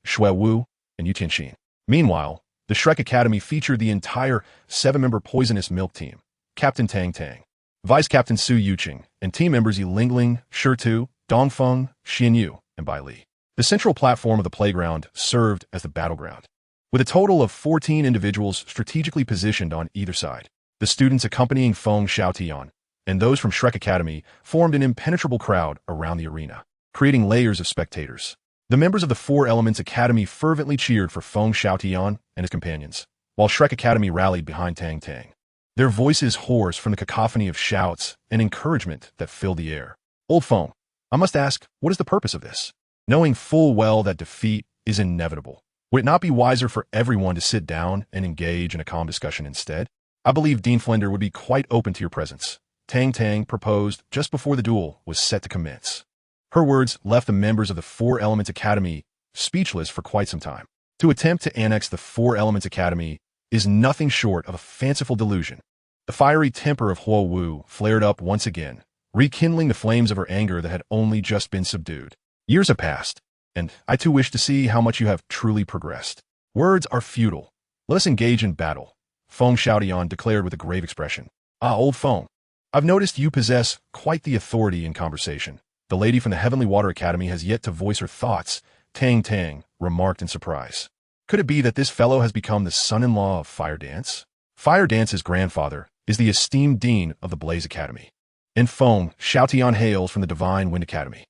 Shui Wu, and Yu Tianxin. Meanwhile, the Shrek Academy featured the entire 7-member Poisonous Milk team, Captain Tang Tang, Vice Captain Su Yuqing, and team members Yi Lingling, Shi Tu, Dongfeng, Xian Yu, and Bai Li. The central platform of the playground served as the battleground. With a total of 14 individuals strategically positioned on either side, the students accompanying Feng Xiaotian and those from Shrek Academy formed an impenetrable crowd around the arena, creating layers of spectators. The members of the Four Elements Academy fervently cheered for Feng Xiaotian and his companions, while Shrek Academy rallied behind Tang Tang. Their voices hoarse from the cacophony of shouts and encouragement that filled the air. Old Feng, I must ask, what is the purpose of this? Knowing full well that defeat is inevitable, would it not be wiser for everyone to sit down and engage in a calm discussion instead? I believe Dean Flender would be quite open to your presence, Tang Tang proposed just before the duel was set to commence. Her words left the members of the Four Elements Academy speechless for quite some time. To attempt to annex the Four Elements Academy is nothing short of a fanciful delusion. The fiery temper of Huowu flared up once again, rekindling the flames of her anger that had only just been subdued. Years have passed, and I too wish to see how much you have truly progressed. Words are futile. Let us engage in battle, Feng Xiaotian declared with a grave expression. Ah, old Feng, I've noticed you possess quite the authority in conversation. The lady from the Heavenly Water Academy has yet to voice her thoughts, Tang Tang remarked in surprise. Could it be that this fellow has become the son-in-law of Fire Dance? Fire Dance's grandfather is the esteemed dean of the Blaze Academy, and Feng Xiaotian hails from the Divine Wind Academy.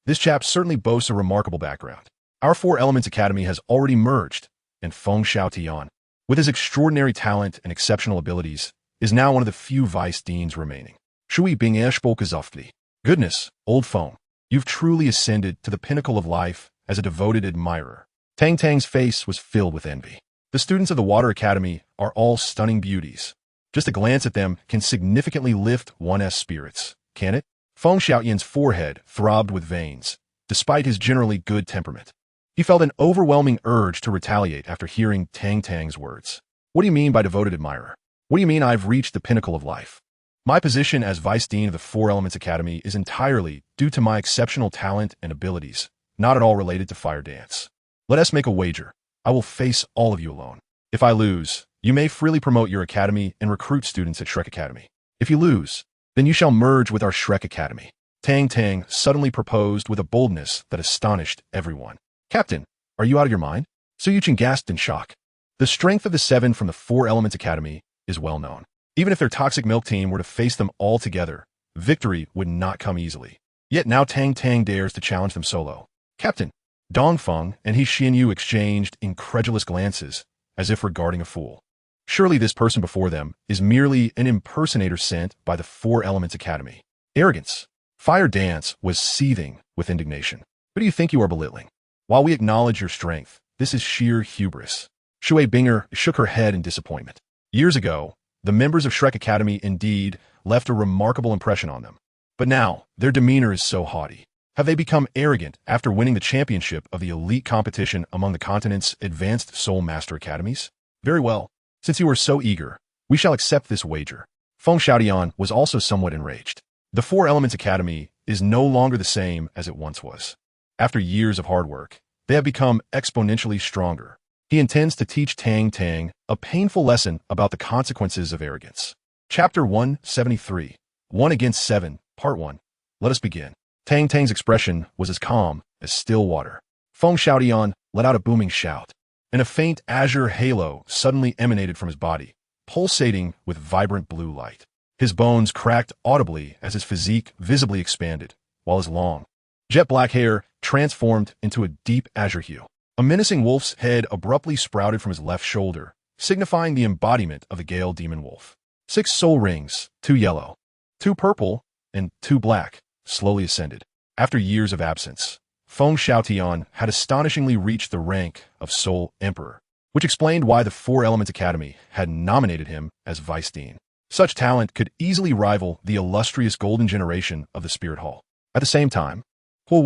This chap certainly boasts a remarkable background. Our Four Elements Academy has already merged, and Feng Xiaotian, with his extraordinary talent and exceptional abilities, is now one of the few vice deans remaining. Shui Bing Ashbolkazoftli. Goodness, old Feng, you've truly ascended to the pinnacle of life as a devoted admirer. Tang Tang's face was filled with envy. The students of the Water Academy are all stunning beauties. Just a glance at them can significantly lift one's spirits, can it? Feng Xiaoyan's forehead throbbed with veins, despite his generally good temperament. He felt an overwhelming urge to retaliate after hearing Tang Tang's words. What do you mean by devoted admirer? What do you mean I've reached the pinnacle of life? My position as Vice Dean of the Four Elements Academy is entirely due to my exceptional talent and abilities, not at all related to fire dance. Let us make a wager. I will face all of you alone. If I lose, you may freely promote your academy and recruit students at Shrek Academy. If you lose, then you shall merge with our Shrek Academy. Tang Tang suddenly proposed with a boldness that astonished everyone. Captain, are you out of your mind? Su Yuqing gasped in shock. The strength of the 7 from the Four Elements Academy is well known. Even if their toxic milk team were to face them all together, victory would not come easily. Yet now Tang Tang dares to challenge them solo. Captain, Dongfeng and He Xianyu exchanged incredulous glances, as if regarding a fool. Surely this person before them is merely an impersonator sent by the Four Elements Academy. Arrogance. Fire Dance was seething with indignation. Who do you think you are belittling? While we acknowledge your strength, this is sheer hubris. Shui Binger shook her head in disappointment. Years ago, the members of Shrek Academy indeed left a remarkable impression on them. But now, their demeanor is so haughty. Have they become arrogant after winning the championship of the elite competition among the continent's advanced Soul Master Academies? Very well. Since you are so eager, we shall accept this wager. Feng Xiaotian was also somewhat enraged. The Four Elements Academy is no longer the same as it once was. After years of hard work, they have become exponentially stronger. He intends to teach Tang Tang a painful lesson about the consequences of arrogance. Chapter 173, 1 against 7, Part 1. Let us begin. Tang Tang's expression was as calm as still water. Feng Xiaotian let out a booming shout, and a faint azure halo suddenly emanated from his body, pulsating with vibrant blue light. His bones cracked audibly as his physique visibly expanded, while his long, jet-black hair transformed into a deep azure hue. A menacing wolf's head abruptly sprouted from his left shoulder, signifying the embodiment of the Gale Demon Wolf. 6 soul rings, 2 yellow, 2 purple, and 2 black, slowly ascended. After years of absence, Feng Xiaotian had astonishingly reached the rank of Soul Emperor, which explained why the Four Elements Academy had nominated him as Vice Dean. Such talent could easily rival the illustrious Golden Generation of the Spirit Hall. At the same time, Huo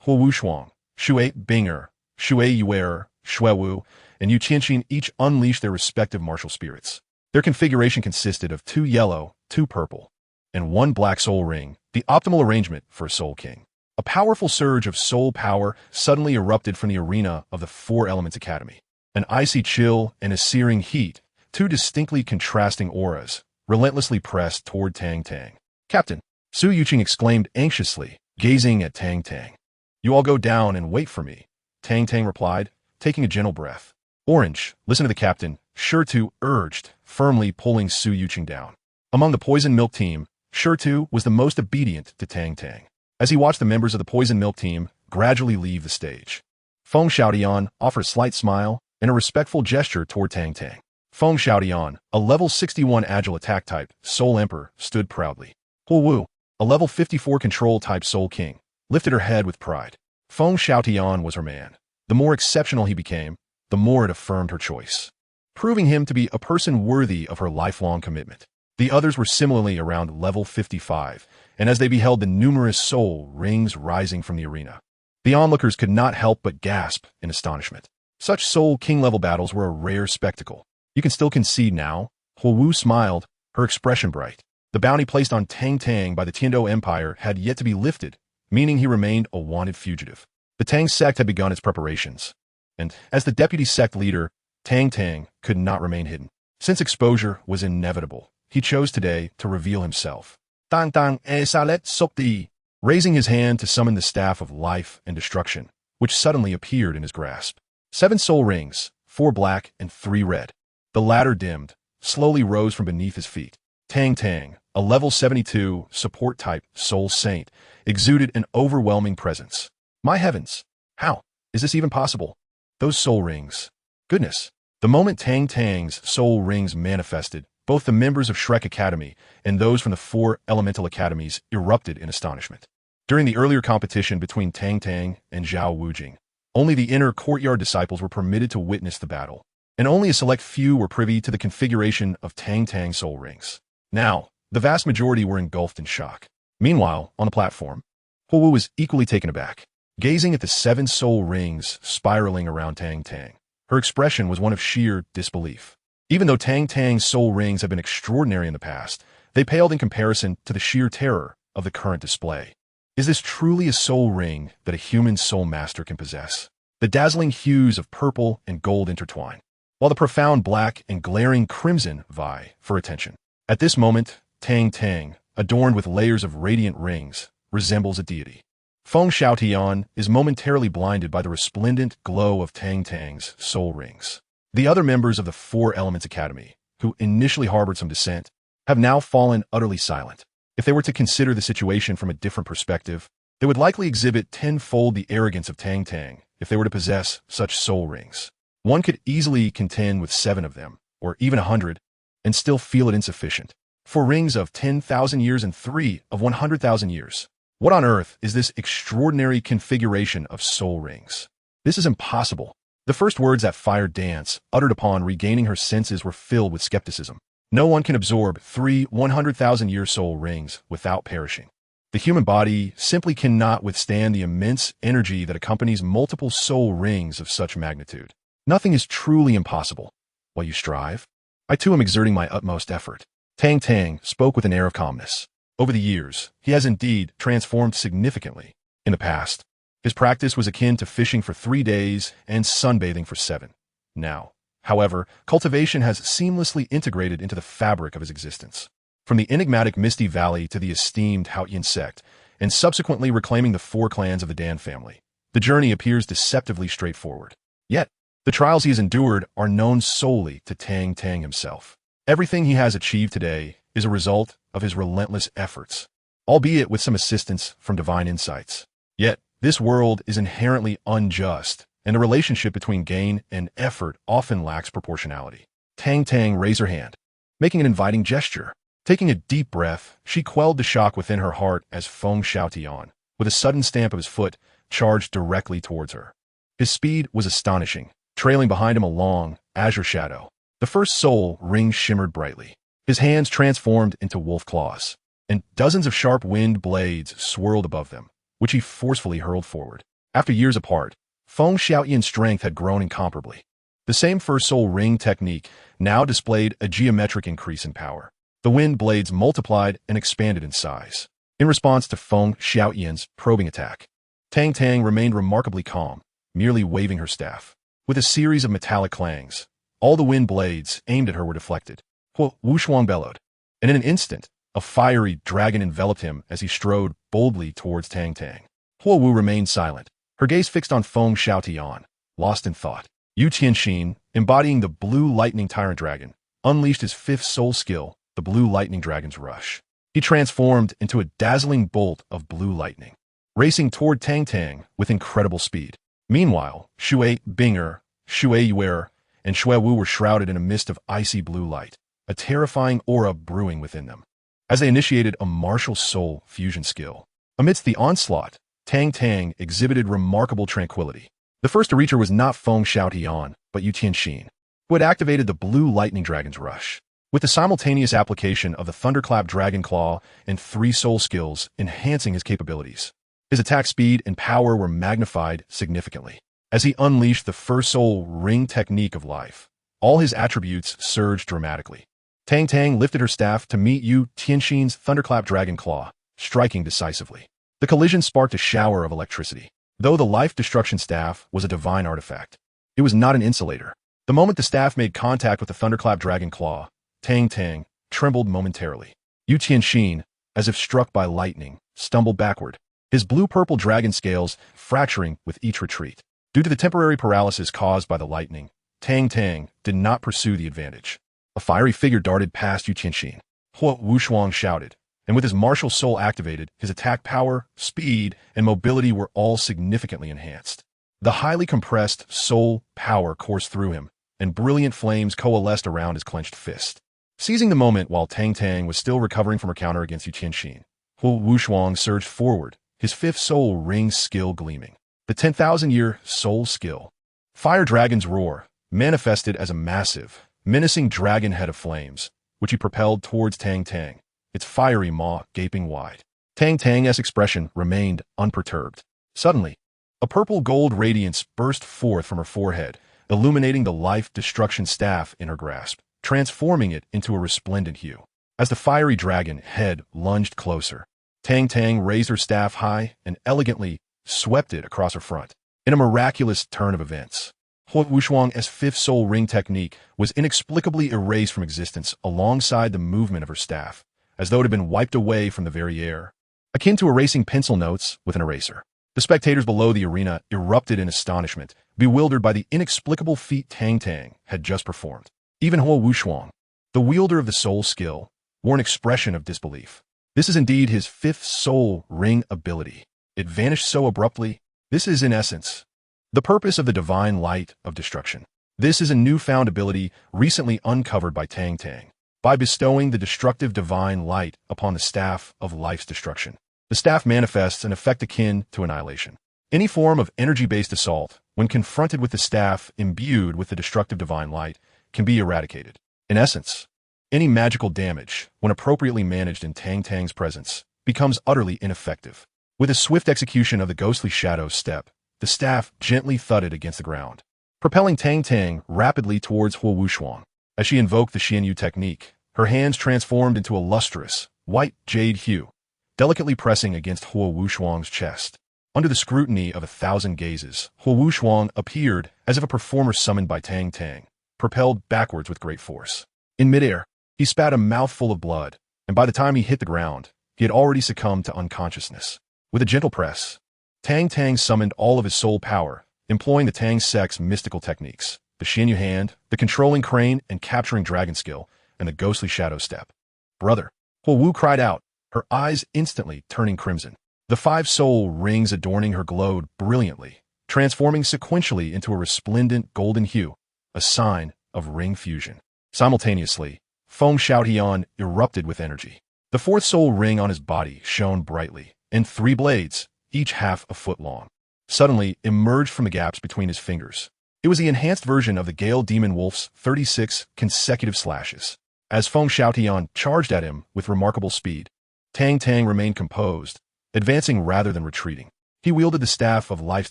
Wu Shuang, Shui Binger, Shui Yuer, Shui Wu, and Yu Qianxin each unleashed their respective martial spirits. Their configuration consisted of 2 yellow, 2 purple, and 1 black soul ring, the optimal arrangement for a Soul King. A powerful surge of soul power suddenly erupted from the arena of the Four Elements Academy. An icy chill and a searing heat, 2 distinctly contrasting auras, relentlessly pressed toward Tang Tang. Captain, Su Yuqing exclaimed anxiously, gazing at Tang Tang. You all go down and wait for me, Tang Tang replied, taking a gentle breath. Orange, listen to the captain, Shurtu urged, firmly pulling Su Yuqing down. Among the Poison Milk team, Shurtu was the most obedient to Tang Tang, as he watched the members of the Poison Milk team gradually leave the stage. Feng Xiaotian offered a slight smile and a respectful gesture toward Tang Tang. Feng Xiaotian, a level 61 agile attack type, Soul Emperor, stood proudly. Huo Wu, a level 54 control type Soul King, lifted her head with pride. Feng Xiaotian was her man. The more exceptional he became, the more it affirmed her choice, proving him to be a person worthy of her lifelong commitment. The others were similarly around level 55, and as they beheld the numerous soul rings rising from the arena, the onlookers could not help but gasp in astonishment. Such Soul King-level battles were a rare spectacle. You can still concede now. Huo Wu smiled, her expression bright. The bounty placed on Tang Tang by the Tiando Empire had yet to be lifted, meaning he remained a wanted fugitive. The Tang Sect had begun its preparations, and as the deputy sect leader, Tang Tang could not remain hidden. Since exposure was inevitable, he chose today to reveal himself. Tang Tang esalet sokti, raising his hand to summon the staff of life and destruction, which suddenly appeared in his grasp. 7 soul rings, 4 black and 3 red. The latter dimmed, slowly rose from beneath his feet. Tang Tang, a level 72 support type Soul Saint, exuded an overwhelming presence. My heavens! How is this even possible? Those soul rings. Goodness, The moment Tang Tang's soul rings manifested, both the members of Shrek Academy and those from the 4 elemental academies erupted in astonishment. During the earlier competition between Tang Tang and Zhao Wujing, only the inner courtyard disciples were permitted to witness the battle, and only a select few were privy to the configuration of Tang Tang soul rings. Now, the vast majority were engulfed in shock. Meanwhile, on the platform, Huowu was equally taken aback, gazing at the 7 soul rings spiraling around Tang Tang. Her expression was one of sheer disbelief. Even though Tang Tang's soul rings have been extraordinary in the past, they paled in comparison to the sheer terror of the current display. Is this truly a soul ring that a human soul master can possess? The dazzling hues of purple and gold intertwine, while the profound black and glaring crimson vie for attention. At this moment, Tang Tang, adorned with layers of radiant rings, resembles a deity. Feng Xiaotian is momentarily blinded by the resplendent glow of Tang Tang's soul rings. The other members of the 4 Elements Academy, who initially harbored some dissent, have now fallen utterly silent. If they were to consider the situation from a different perspective, they would likely exhibit tenfold the arrogance of Tang Tang if they were to possess such soul rings. One could easily contend with 7 of them, or even 100, and still feel it insufficient. 4 rings of 10,000 years and 3 of 100,000 years. What on earth is this extraordinary configuration of soul rings? This is impossible. The first words that Fire Dance uttered upon regaining her senses were filled with skepticism. No one can absorb 3 100,000-year soul rings without perishing. The human body simply cannot withstand the immense energy that accompanies multiple soul rings of such magnitude. Nothing is truly impossible. While you strive, I too am exerting my utmost effort. Tang Tang spoke with an air of calmness. Over the years, he has indeed transformed significantly. In the past, his practice was akin to fishing for 3 days and sunbathing for 7. Now, however, cultivation has seamlessly integrated into the fabric of his existence. From the enigmatic Misty Valley to the esteemed Xuantian Sect, and subsequently reclaiming the 4 clans of the Dan family, the journey appears deceptively straightforward. Yet, the trials he has endured are known solely to Tang Tang himself. Everything he has achieved today is a result of his relentless efforts, albeit with some assistance from divine insights. Yet, this world is inherently unjust, and the relationship between gain and effort often lacks proportionality. Tang Tang raised her hand, making an inviting gesture. Taking a deep breath, she quelled the shock within her heart as Feng Xiaotian, with a sudden stamp of his foot, charged directly towards her. His speed was astonishing, trailing behind him a long, azure shadow. The first soul ring shimmered brightly. His hands transformed into wolf claws, and dozens of sharp winged blades swirled above them, which he forcefully hurled forward. After years apart, Feng Xiaotian's strength had grown incomparably. The same first soul ring technique now displayed a geometric increase in power. The wind blades multiplied and expanded in size. In response to Feng Xiaotian's probing attack, Tang Tang remained remarkably calm, merely waving her staff. With a series of metallic clangs, all the wind blades aimed at her were deflected. Wu Shuang bellowed, and in an instant, a fiery dragon enveloped him as he strode boldly towards Tang Tang. Huo Wu remained silent, her gaze fixed on Feng Xiaotian, lost in thought. Yu Tianxin, embodying the blue lightning tyrant dragon, unleashed his 5th soul skill, the blue lightning dragon's rush. He transformed into a dazzling bolt of blue lightning, racing toward Tang Tang with incredible speed. Meanwhile, Shui Binger, Shui Yuer, and Shui Wu were shrouded in a mist of icy blue light, a terrifying aura brewing within them, as they initiated a martial soul fusion skill. Amidst the onslaught, Tang Tang exhibited remarkable tranquility. The first to reach her was not Feng Xiaotian, but Yu Tianxin, who had activated the blue lightning dragon's rush. With the simultaneous application of the Thunderclap Dragon Claw and 3 soul skills enhancing his capabilities, his attack speed and power were magnified significantly. As he unleashed the first soul ring technique of life, all his attributes surged dramatically. Tang Tang lifted her staff to meet Yu Tianxin's Thunderclap Dragon Claw, striking decisively. The collision sparked a shower of electricity. Though the Life Destruction Staff was a divine artifact, it was not an insulator. The moment the staff made contact with the Thunderclap Dragon Claw, Tang Tang trembled momentarily. Yu Tianxin, as if struck by lightning, stumbled backward, his blue-purple dragon scales fracturing with each retreat. Due to the temporary paralysis caused by the lightning, Tang Tang did not pursue the advantage. A fiery figure darted past Yu Tianxin. Huo Wushuang shouted, and with his martial soul activated, his attack power, speed, and mobility were all significantly enhanced. The highly compressed soul power coursed through him, and brilliant flames coalesced around his clenched fist. Seizing the moment while Tang Tang was still recovering from her counter against Xuantian, Huo Wuxuang surged forward, his fifth soul ring skill gleaming. The 10,000-year soul skill. Fire Dragon's Roar manifested as a massive, menacing dragon head of flames, which he propelled towards Tang Tang, its fiery maw gaping wide. Tang Tang's expression remained unperturbed. Suddenly, a purple-gold radiance burst forth from her forehead, illuminating the life-destruction staff in her grasp, transforming it into a resplendent hue. As the fiery dragon head lunged closer, Tang Tang raised her staff high and elegantly swept it across her front. In a miraculous turn of events, Huo Wuxuang's fifth soul ring technique was inexplicably erased from existence alongside the movement of her staff, as though it had been wiped away from the very air, akin to erasing pencil notes with an eraser. The spectators below the arena erupted in astonishment, bewildered by the inexplicable feat Tang Tang had just performed. Even Huo Wuxuang, the wielder of the soul skill, wore an expression of disbelief. This is indeed his fifth soul ring ability. It vanished so abruptly. This is, in essence, the purpose of the divine light of destruction. This is a newfound ability recently uncovered by Tang Tang. By bestowing the destructive divine light upon the staff of life's destruction, the staff manifests an effect akin to annihilation. Any form of energy-based assault, when confronted with the staff imbued with the destructive divine light, can be eradicated. In essence, any magical damage, when appropriately managed in Tang Tang's presence, becomes utterly ineffective. With a swift execution of the ghostly shadow step, the staff gently thudded against the ground, propelling Tang Tang rapidly towards Huo Wuxuang. As she invoked the Xianyu technique, her hands transformed into a lustrous, white jade hue, delicately pressing against Huo Wuxuang's chest. Under the scrutiny of 1,000 gazes, Huo Wuxuang appeared as if a performer summoned by Tang Tang, propelled backwards with great force. In midair, he spat a mouthful of blood, and by the time he hit the ground, he had already succumbed to unconsciousness. With a gentle press, Tang Tang summoned all of his soul power, employing the Tang Sect's mystical techniques, the Xianyu hand, the controlling crane and capturing dragon skill, and the ghostly shadow step. "Brother!" Huo Wu cried out, her eyes instantly turning crimson. The 5 soul rings adorning her glowed brilliantly, transforming sequentially into a resplendent golden hue, a sign of ring fusion. Simultaneously, Feng Xiaotian erupted with energy. The 4th soul ring on his body shone brightly, and 3 blades, each half a foot long, suddenly emerged from the gaps between his fingers. It was the enhanced version of the Gale Demon Wolf's 36 consecutive slashes. As Feng Xiaotian charged at him with remarkable speed, Tang Tang remained composed, advancing rather than retreating. He wielded the staff of life's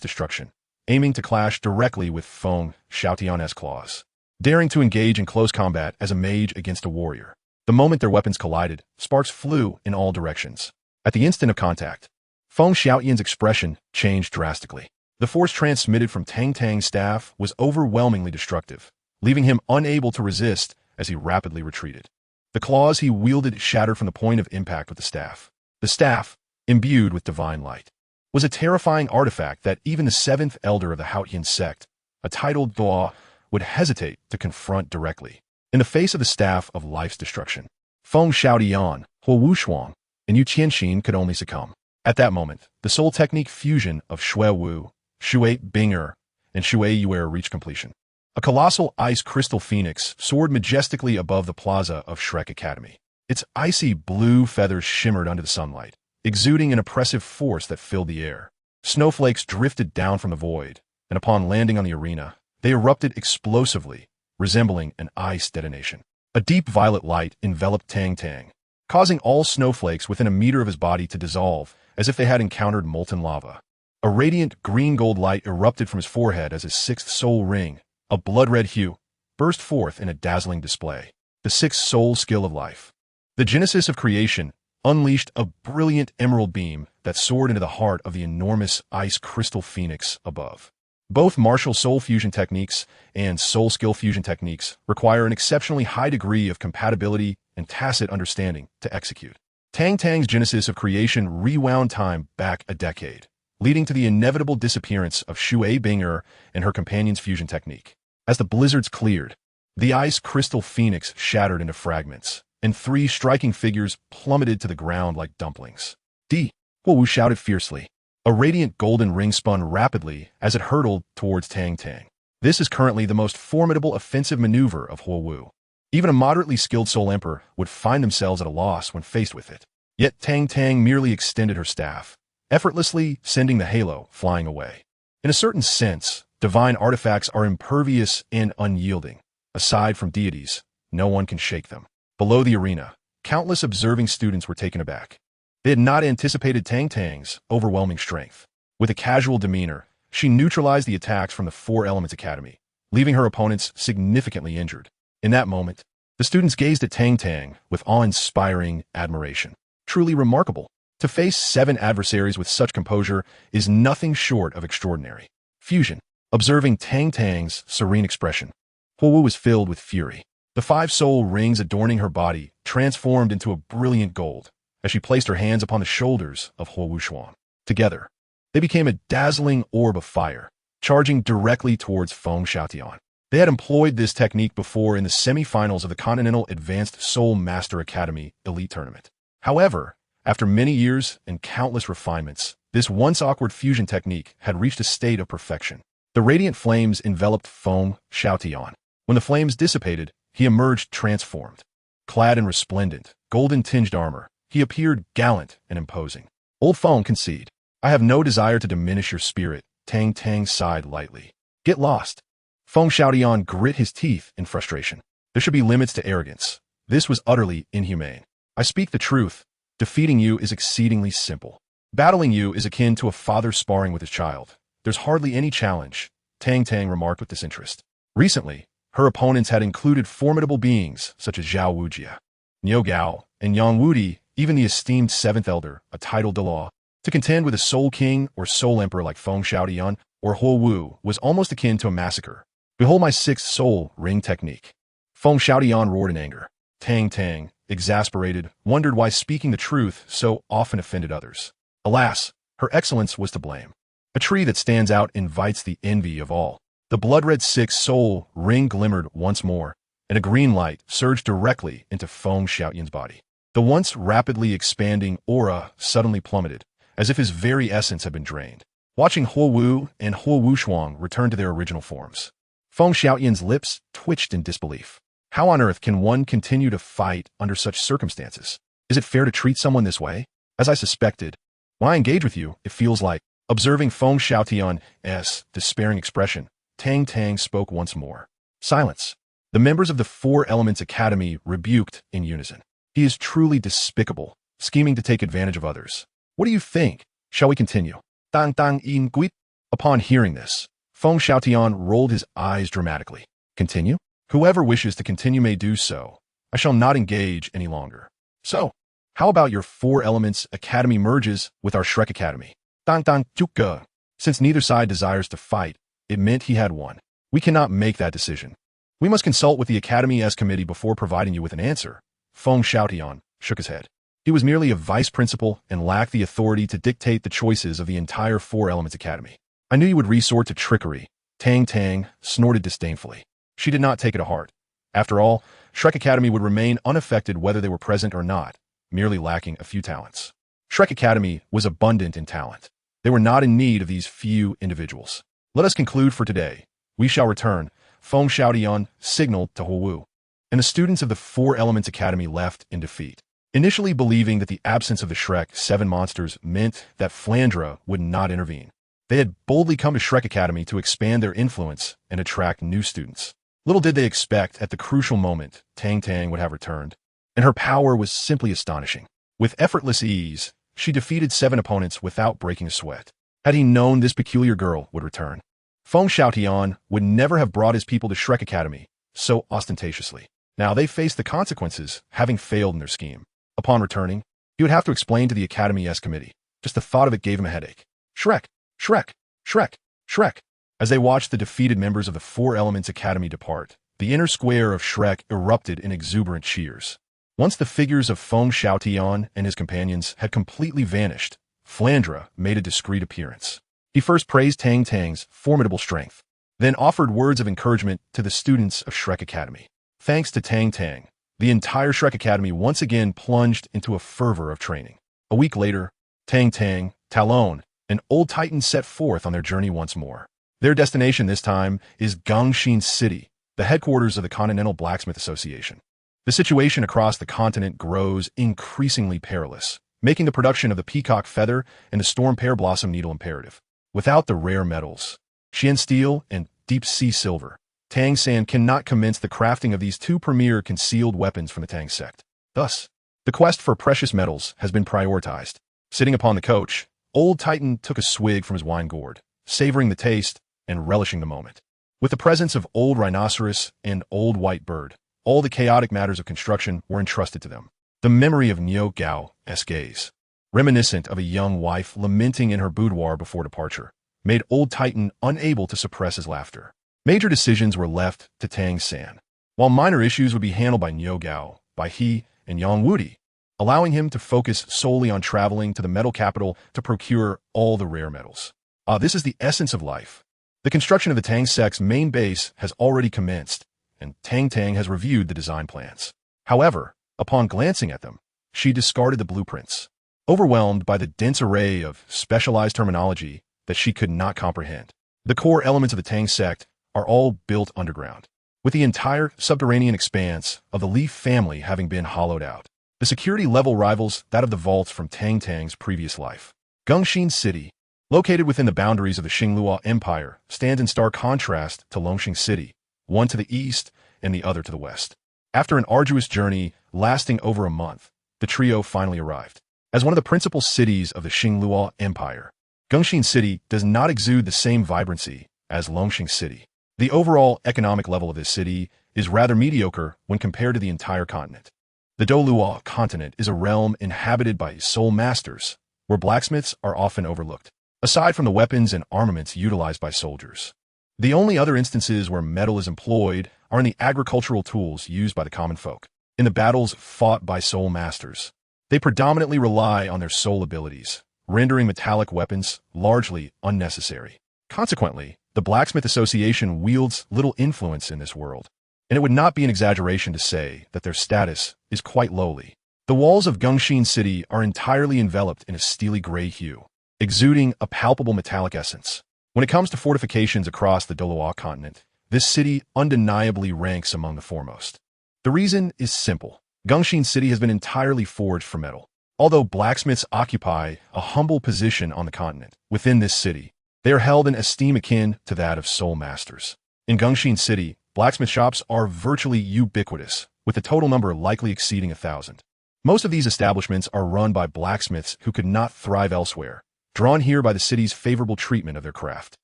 destruction, aiming to clash directly with Feng Xiaotian's claws, daring to engage in close combat as a mage against a warrior. The moment their weapons collided, sparks flew in all directions. At the instant of contact, Feng Xiaotian's expression changed drastically. The force transmitted from Tang Tang's staff was overwhelmingly destructive, leaving him unable to resist as he rapidly retreated. The claws he wielded shattered from the point of impact with the staff. The staff, imbued with divine light, was a terrifying artifact that even the 7th elder of the Xuantian Sect, a titled Douluo, would hesitate to confront directly. In the face of the staff of life's destruction, Feng Xiaotian, Huo Wuxuang, and Yu Qianxin could only succumb. At that moment, the soul technique fusion of Shui Wu, Shui Bing'er, and Shui Yu'er reached completion. A colossal ice crystal phoenix soared majestically above the plaza of Shrek Academy. Its icy blue feathers shimmered under the sunlight, exuding an oppressive force that filled the air. Snowflakes drifted down from the void, and upon landing on the arena, they erupted explosively, resembling an ice detonation. A deep violet light enveloped Tang Tang, causing all snowflakes within a meter of his body to dissolve as if they had encountered molten lava. A radiant green-gold light erupted from his forehead as his 6th soul ring, a blood-red hue, burst forth in a dazzling display. The 6th soul skill of life. The genesis of creation unleashed a brilliant emerald beam that soared into the heart of the enormous ice crystal phoenix above. Both martial soul fusion techniques and soul skill fusion techniques require an exceptionally high degree of compatibility and tacit understanding to execute. Tang Tang's genesis of creation rewound time back a decade, leading to the inevitable disappearance of Shui Bing'er and her companion's fusion technique. As the blizzards cleared, the ice crystal phoenix shattered into fragments, and 3 striking figures plummeted to the ground like dumplings. Huo Wu shouted fiercely. A radiant golden ring spun rapidly as it hurtled towards Tang Tang. This is currently the most formidable offensive maneuver of Huowu. Even a moderately skilled Soul Emperor would find themselves at a loss when faced with it. Yet Tang Tang merely extended her staff, effortlessly sending the halo flying away. In a certain sense, divine artifacts are impervious and unyielding. Aside from deities, no one can shake them. Below the arena, countless observing students were taken aback. They had not anticipated Tang Tang's overwhelming strength. With a casual demeanor, she neutralized the attacks from the Four Elements Academy, leaving her opponents significantly injured. In that moment, the students gazed at Tang Tang with awe-inspiring admiration. Truly remarkable. To face 7 adversaries with such composure is nothing short of extraordinary. Fusion. Observing Tang Tang's serene expression, Huowu was filled with fury. The 5 soul rings adorning her body transformed into a brilliant gold as she placed her hands upon the shoulders of Huowu Xuan. Together, they became a dazzling orb of fire, charging directly towards Feng Xiaotian. They had employed this technique before in the semi-finals of the Continental Advanced Soul Master Academy Elite Tournament. However, after many years and countless refinements, this once awkward fusion technique had reached a state of perfection. The radiant flames enveloped Feng Xiaotian. When the flames dissipated, he emerged transformed. Clad in resplendent, golden-tinged armor, he appeared gallant and imposing. Old Feng conceded, "I have no desire to diminish your spirit," Tang Tang sighed lightly. "Get lost." Feng Xiaotian grit his teeth in frustration. There should be limits to arrogance. This was utterly inhumane. "I speak the truth. Defeating you is exceedingly simple. Battling you is akin to a father sparring with his child. There's hardly any challenge," Tang Tang remarked with disinterest. Recently, her opponents had included formidable beings such as Zhao Wujia, Niu Gao, and Yang Wudi, even the esteemed 7th Elder, a titled Douluo. To contend with a Soul King or Soul Emperor like Feng Xiaotian or Huowu was almost akin to a massacre. "Behold my 6th soul ring technique." Feng Xiaotian roared in anger. Tang Tang, exasperated, wondered why speaking the truth so often offended others. Alas, her excellence was to blame. A tree that stands out invites the envy of all. The blood-red 6th soul ring glimmered once more, and a green light surged directly into Feng Xiaotian's body. The once rapidly expanding aura suddenly plummeted, as if his very essence had been drained. Watching Huowu and Huowu Xuan return to their original forms, Feng Xiaotian's lips twitched in disbelief. How on earth can one continue to fight under such circumstances? Is it fair to treat someone this way? As I suspected, when I engage with you, it feels like... Observing Feng Xiaotian's despairing expression, Tang Tang spoke once more. Silence. The members of the Four Elements Academy rebuked in unison. "He is truly despicable, scheming to take advantage of others. What do you think? Shall we continue?" Tang Tang in guit. Upon hearing this, Feng Xiaotian rolled his eyes dramatically. "Continue? Whoever wishes to continue may do so. I shall not engage any longer. So, how about your Four Elements Academy merges with our Shrek Academy?" Tang Tang Chukka. Since neither side desires to fight, it meant he had won. "We cannot make that decision. We must consult with the Academy's committee before providing you with an answer." Feng Xiaotian shook his head. He was merely a vice principal and lacked the authority to dictate the choices of the entire Four Elements Academy. "I knew you would resort to trickery," Tang Tang snorted disdainfully. She did not take it to heart. After all, Shrek Academy would remain unaffected whether they were present or not, merely lacking a few talents. Shrek Academy was abundant in talent. They were not in need of these few individuals. "Let us conclude for today. We shall return," Feng Xiaotian signaled to Huowu. And the students of the Four Elements Academy left in defeat. Initially believing that the absence of the Shrek 7 monsters meant that Flandra would not intervene, they had boldly come to Shrek Academy to expand their influence and attract new students. Little did they expect at the crucial moment Tang Tang would have returned, and her power was simply astonishing. With effortless ease, she defeated 7 opponents without breaking a sweat. Had he known this peculiar girl would return, Feng Xiaotian would never have brought his people to Shrek Academy so ostentatiously. Now they faced the consequences, having failed in their scheme. Upon returning, he would have to explain to the Academy's committee. Just the thought of it gave him a headache. Shrek! Shrek! Shrek! Shrek! As they watched the defeated members of the Four Elements Academy depart, the inner square of Shrek erupted in exuberant cheers. Once the figures of Feng Xiaotian and his companions had completely vanished, Flandra made a discreet appearance. He first praised Tang Tang's formidable strength, then offered words of encouragement to the students of Shrek Academy. Thanks to Tang Tang, the entire Shrek Academy once again plunged into a fervor of training. A week later, Tang Tang, Talon, and Old Titan set forth on their journey once more. Their destination this time is Gongxin City, the headquarters of the Continental Blacksmith Association. The situation across the continent grows increasingly perilous, making the production of the peacock feather and the storm pear blossom needle imperative. Without the rare metals, Xian steel and deep-sea silver, Tang San cannot commence the crafting of these two premier concealed weapons from the Tang Sect. Thus, the quest for precious metals has been prioritized. Sitting upon the coach, Old Titan took a swig from his wine gourd, savoring the taste and relishing the moment. With the presence of Old Rhinoceros and Old White Bird, all the chaotic matters of construction were entrusted to them. The memory of Niu Gao's gaze, reminiscent of a young wife lamenting in her boudoir before departure, made Old Titan unable to suppress his laughter. Major decisions were left to Tang San, while minor issues would be handled by Niu Gao, by he, and Yang Wudi, allowing him to focus solely on traveling to the metal capital to procure all the rare metals. This is the essence of life. The construction of the Tang Sect's main base has already commenced, and Tang Tang has reviewed the design plans. However, upon glancing at them, she discarded the blueprints, overwhelmed by the dense array of specialized terminology that she could not comprehend. The core elements of the Tang Sect are all built underground, with the entire subterranean expanse of the Leaf family having been hollowed out. The security level rivals that of the vaults from Tang Tang's previous life. Gongxin City, located within the boundaries of the Xingluo Empire, stands in stark contrast to Longxing City, one to the east and the other to the west. After an arduous journey lasting over a month, the trio finally arrived. As one of the principal cities of the Xingluo Empire, Gongxin City does not exude the same vibrancy as Longxing City. The overall economic level of this city is rather mediocre when compared to the entire continent. The Douluo continent is a realm inhabited by soul masters, where blacksmiths are often overlooked. Aside from the weapons and armaments utilized by soldiers, the only other instances where metal is employed are in the agricultural tools used by the common folk. In the battles fought by soul masters, they predominantly rely on their soul abilities, rendering metallic weapons largely unnecessary. Consequently, the Blacksmith Association wields little influence in this world, and it would not be an exaggeration to say that their status is quite lowly. The walls of Gongxin City are entirely enveloped in a steely gray hue, exuding a palpable metallic essence. When it comes to fortifications across the Douluo continent, this city undeniably ranks among the foremost. The reason is simple. Gongxin City has been entirely forged for metal. Although blacksmiths occupy a humble position on the continent, within this city, they are held in esteem akin to that of soul masters. In Gongxin City, blacksmith shops are virtually ubiquitous, with the total number likely exceeding 1,000. Most of these establishments are run by blacksmiths who could not thrive elsewhere, drawn here by the city's favorable treatment of their craft.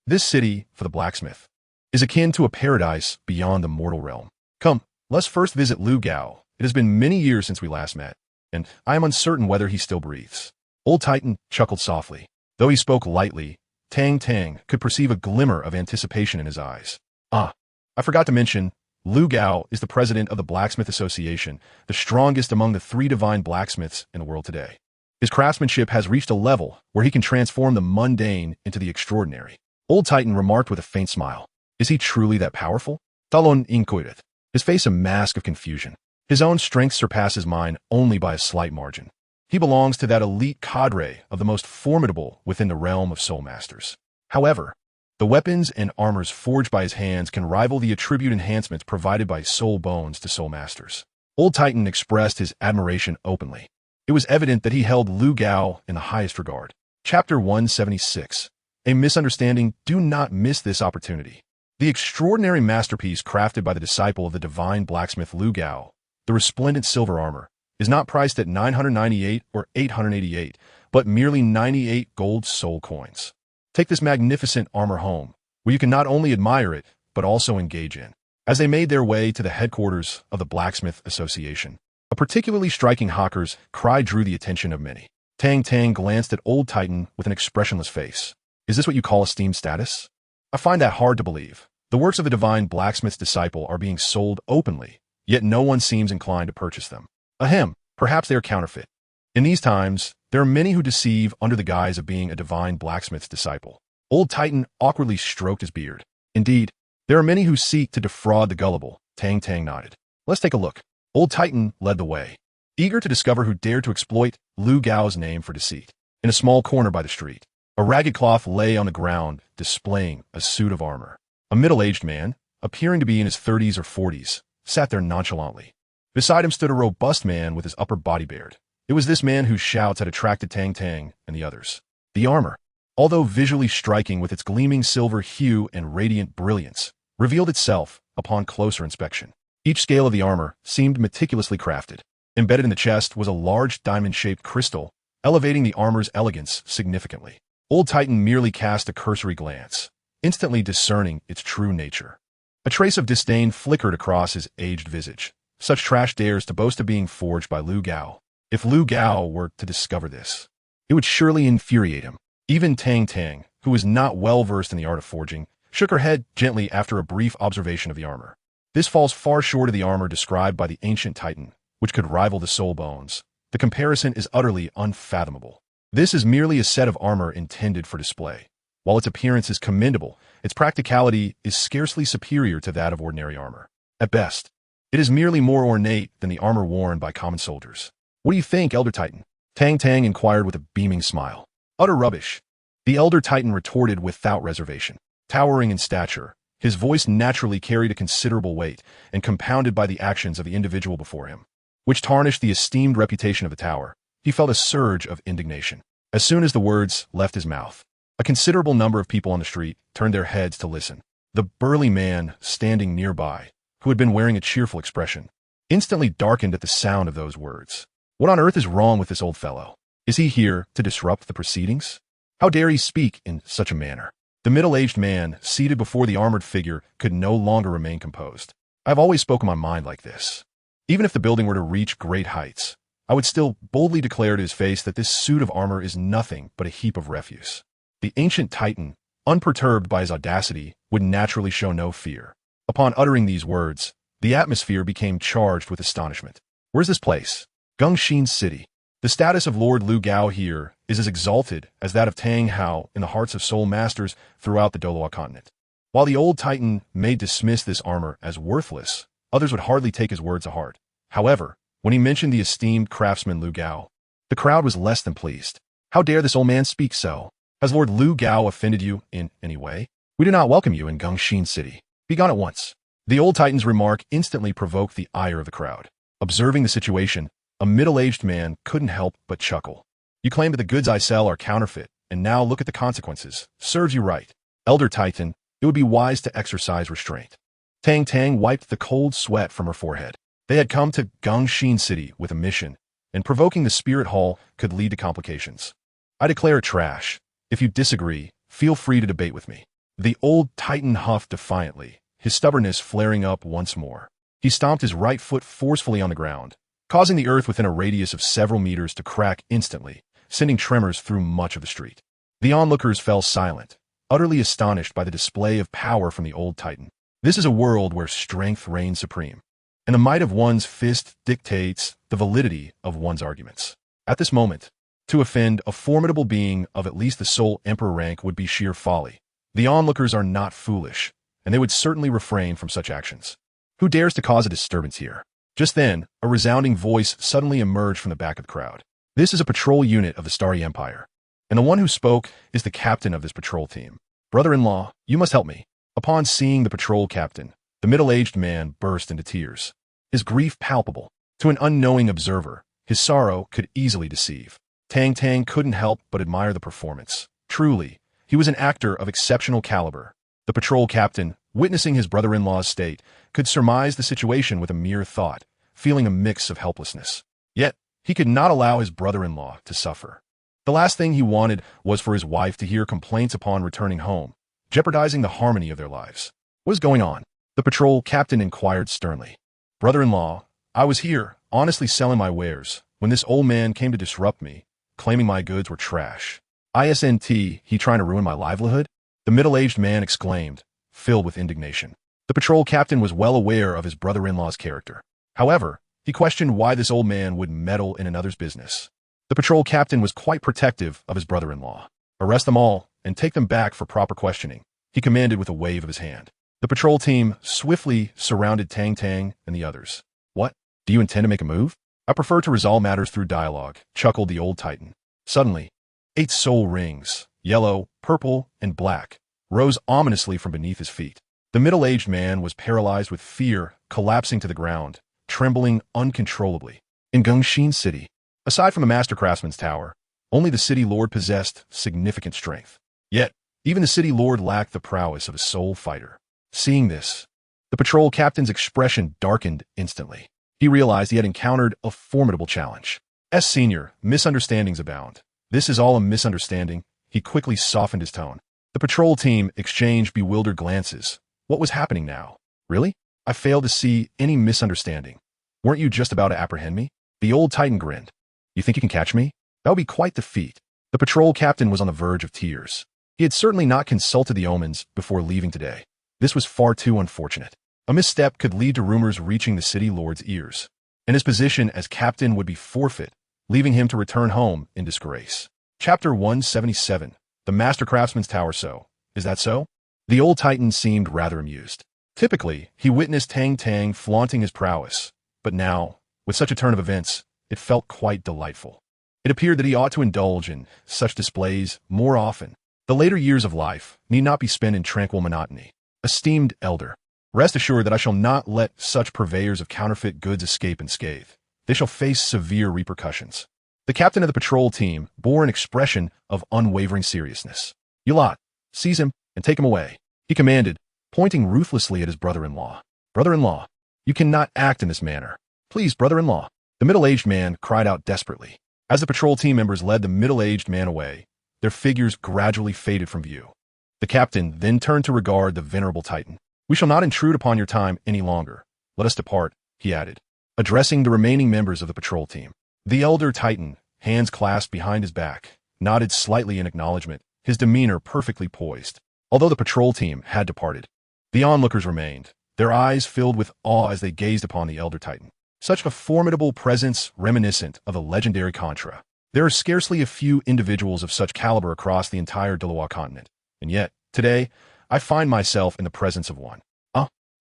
This city, for the blacksmith, is akin to a paradise beyond the mortal realm. Come, let's first visit Liu Gao. It has been many years since we last met, and I am uncertain whether he still breathes. Old Titan chuckled softly. Though he spoke lightly, Tang Tang could perceive a glimmer of anticipation in his eyes. I forgot to mention, Liu Gao is the president of the Blacksmith Association, the strongest among the 3 divine blacksmiths in the world today. His craftsmanship has reached a level where he can transform the mundane into the extraordinary. Old Titan remarked with a faint smile. Is he truly that powerful? Talon inquired, his face a mask of confusion. His own strength surpasses mine only by a slight margin. He belongs to that elite cadre of the most formidable within the realm of soul masters. However, the weapons and armors forged by his hands can rival the attribute enhancements provided by soul bones to soul masters. Old Titan expressed his admiration openly. It was evident that he held Liu Gao in the highest regard. Chapter 176. A misunderstanding. Do not miss this opportunity. The extraordinary masterpiece crafted by the disciple of the divine blacksmith Liu Gao, the resplendent silver armor, is not priced at 998 or 888, but merely 98 gold soul coins. Take this magnificent armor home, where you can not only admire it, but also engage in. As they made their way to the headquarters of the Blacksmith Association, a particularly striking hawker's cry drew the attention of many. Tang Tang glanced at Old Titan with an expressionless face. Is this what you call esteemed status? I find that hard to believe. The works of the divine blacksmith's disciple are being sold openly, yet no one seems inclined to purchase them. Ahem, perhaps they are counterfeit. In these times, there are many who deceive under the guise of being a divine blacksmith's disciple. Old Titan awkwardly stroked his beard. Indeed, there are many who seek to defraud the gullible. Tang Tang nodded. Let's take a look. Old Titan led the way, eager to discover who dared to exploit Liu Gao's name for deceit. In a small corner by the street, A ragged cloth lay on the ground, displaying a suit of armor. A middle-aged man, appearing to be in his 30s or 40s, sat there nonchalantly. Beside him stood a robust man with his upper body bared. It was this man whose shouts had attracted Tang Tang and the others. The armor, although visually striking with its gleaming silver hue and radiant brilliance, revealed itself upon closer inspection. Each scale of the armor seemed meticulously crafted. Embedded in the chest was a large diamond-shaped crystal, elevating the armor's elegance significantly. Old Titan merely cast a cursory glance, instantly discerning its true nature. A trace of disdain flickered across his aged visage. Such trash dares to boast of being forged by Lu Gao. If Lu Gao were to discover this, it would surely infuriate him. Even Tang Tang, who was not well versed in the art of forging, shook her head gently after a brief observation of the armor. This falls far short of the armor described by the ancient Titan, which could rival the soul bones. The comparison is utterly unfathomable. This is merely a set of armor intended for display. While its appearance is commendable, its practicality is scarcely superior to that of ordinary armor. At best, it is merely more ornate than the armor worn by common soldiers. What do you think, Elder Titan? Tang Tang inquired with a beaming smile. Utter rubbish. The Elder Titan retorted without reservation. Towering in stature, his voice naturally carried a considerable weight and compounded by the actions of the individual before him, which tarnished the esteemed reputation of the tower. He felt a surge of indignation. As soon as the words left his mouth, a considerable number of people on the street turned their heads to listen. The burly man standing nearby, who had been wearing a cheerful expression, instantly darkened at the sound of those words. What on earth is wrong with this old fellow? Is he here to disrupt the proceedings? How dare he speak in such a manner? The middle-aged man, seated before the armored figure, could no longer remain composed. I have always spoken my mind like this. Even if the building were to reach great heights, I would still boldly declare to his face that this suit of armor is nothing but a heap of refuse. The ancient Titan, unperturbed by his audacity, would naturally show no fear. Upon uttering these words, the atmosphere became charged with astonishment. Where's this place? Gongxin City. The status of Lord Lu Gao here is as exalted as that of Tang Hao in the hearts of soul masters throughout the Douluo continent. While the old Titan may dismiss this armor as worthless, others would hardly take his words to heart. However, when he mentioned the esteemed craftsman Lu Gao, the crowd was less than pleased. How dare this old man speak so? Has Lord Lu Gao offended you in any way? We do not welcome you in Gongxin City. Be gone at once. The old Titan's remark instantly provoked the ire of the crowd. Observing the situation, a middle-aged man couldn't help but chuckle. You claim that the goods I sell are counterfeit, and now look at the consequences. Serves you right. Elder Titan, it would be wise to exercise restraint. Tang Tang wiped the cold sweat from her forehead. They had come to Gongxin City with a mission, and provoking the spirit hall could lead to complications. I declare it trash. If you disagree, feel free to debate with me. The old Titan huffed defiantly, his stubbornness flaring up once more. He stomped his right foot forcefully on the ground, causing the earth within a radius of several meters to crack instantly, sending tremors through much of the street. The onlookers fell silent, utterly astonished by the display of power from the old Titan. This is a world where strength reigns supreme, and the might of one's fist dictates the validity of one's arguments. At this moment, to offend a formidable being of at least the sole emperor rank would be sheer folly. The onlookers are not foolish, and they would certainly refrain from such actions. Who dares to cause a disturbance here? Just then, a resounding voice suddenly emerged from the back of the crowd. This is a patrol unit of the Starry Empire, and the one who spoke is the captain of this patrol team. Brother-in-law, you must help me. Upon seeing the patrol captain, the middle-aged man burst into tears, his grief palpable. To an unknowing observer, his sorrow could easily deceive. Tang Tang couldn't help but admire the performance. Truly, he was an actor of exceptional caliber. The patrol captain, witnessing his brother-in-law's state, could surmise the situation with a mere thought, feeling a mix of helplessness. Yet, he could not allow his brother-in-law to suffer. The last thing he wanted was for his wife to hear complaints upon returning home, jeopardizing the harmony of their lives. What is going on? The patrol captain inquired sternly. Brother-in-law, I was here, honestly selling my wares, when this old man came to disrupt me, claiming my goods were trash. Isn't he trying to ruin my livelihood? The middle-aged man exclaimed, filled with indignation. The patrol captain was well aware of his brother-in-law's character. However, he questioned why this old man would meddle in another's business. The patrol captain was quite protective of his brother-in-law. Arrest them all and take them back for proper questioning, he commanded with a wave of his hand. The patrol team swiftly surrounded Tang Tang and the others. What? Do you intend to make a move? I prefer to resolve matters through dialogue, chuckled the old Titan. Suddenly, 8 soul rings, yellow, purple, and black, rose ominously from beneath his feet. The middle-aged man was paralyzed with fear, collapsing to the ground, trembling uncontrollably. In Gongxin City, aside from the Master Craftsman's tower, only the city lord possessed significant strength. Yet, even the city lord lacked the prowess of a soul fighter. Seeing this, the patrol captain's expression darkened instantly. He realized he had encountered a formidable challenge. Senior, misunderstandings abound. This is all a misunderstanding. He quickly softened his tone. The patrol team exchanged bewildered glances. What was happening now? Really? I failed to see any misunderstanding. Weren't you just about to apprehend me? The old Titan grinned. You think you can catch me? That would be quite the feat. The patrol captain was on the verge of tears. He had certainly not consulted the omens before leaving today. This was far too unfortunate. A misstep could lead to rumors reaching the city lord's ears, and his position as captain would be forfeit, leaving him to return home in disgrace. Chapter 177. The Master Craftsman's Tower. So, is that so? The old Titan seemed rather amused. Typically, he witnessed Tang Tang flaunting his prowess, but now, with such a turn of events, it felt quite delightful. It appeared that he ought to indulge in such displays more often. The later years of life need not be spent in tranquil monotony. Esteemed elder, rest assured that I shall not let such purveyors of counterfeit goods escape unscathed. They shall face severe repercussions. The captain of the patrol team bore an expression of unwavering seriousness. You lot, seize him and take him away, he commanded, pointing ruthlessly at his brother-in-law. Brother-in-law, you cannot act in this manner. Please, brother-in-law. The middle-aged man cried out desperately. As the patrol team members led the middle-aged man away, their figures gradually faded from view. The captain then turned to regard the venerable Titan. We shall not intrude upon your time any longer. Let us depart, he added, addressing the remaining members of the patrol team. The elder Titan, hands clasped behind his back, nodded slightly in acknowledgement, his demeanor perfectly poised. Although the patrol team had departed, the onlookers remained, their eyes filled with awe as they gazed upon the elder Titan. Such a formidable presence reminiscent of a legendary Contra. There are scarcely a few individuals of such caliber across the entire Douluo continent, and yet, today, I find myself in the presence of one.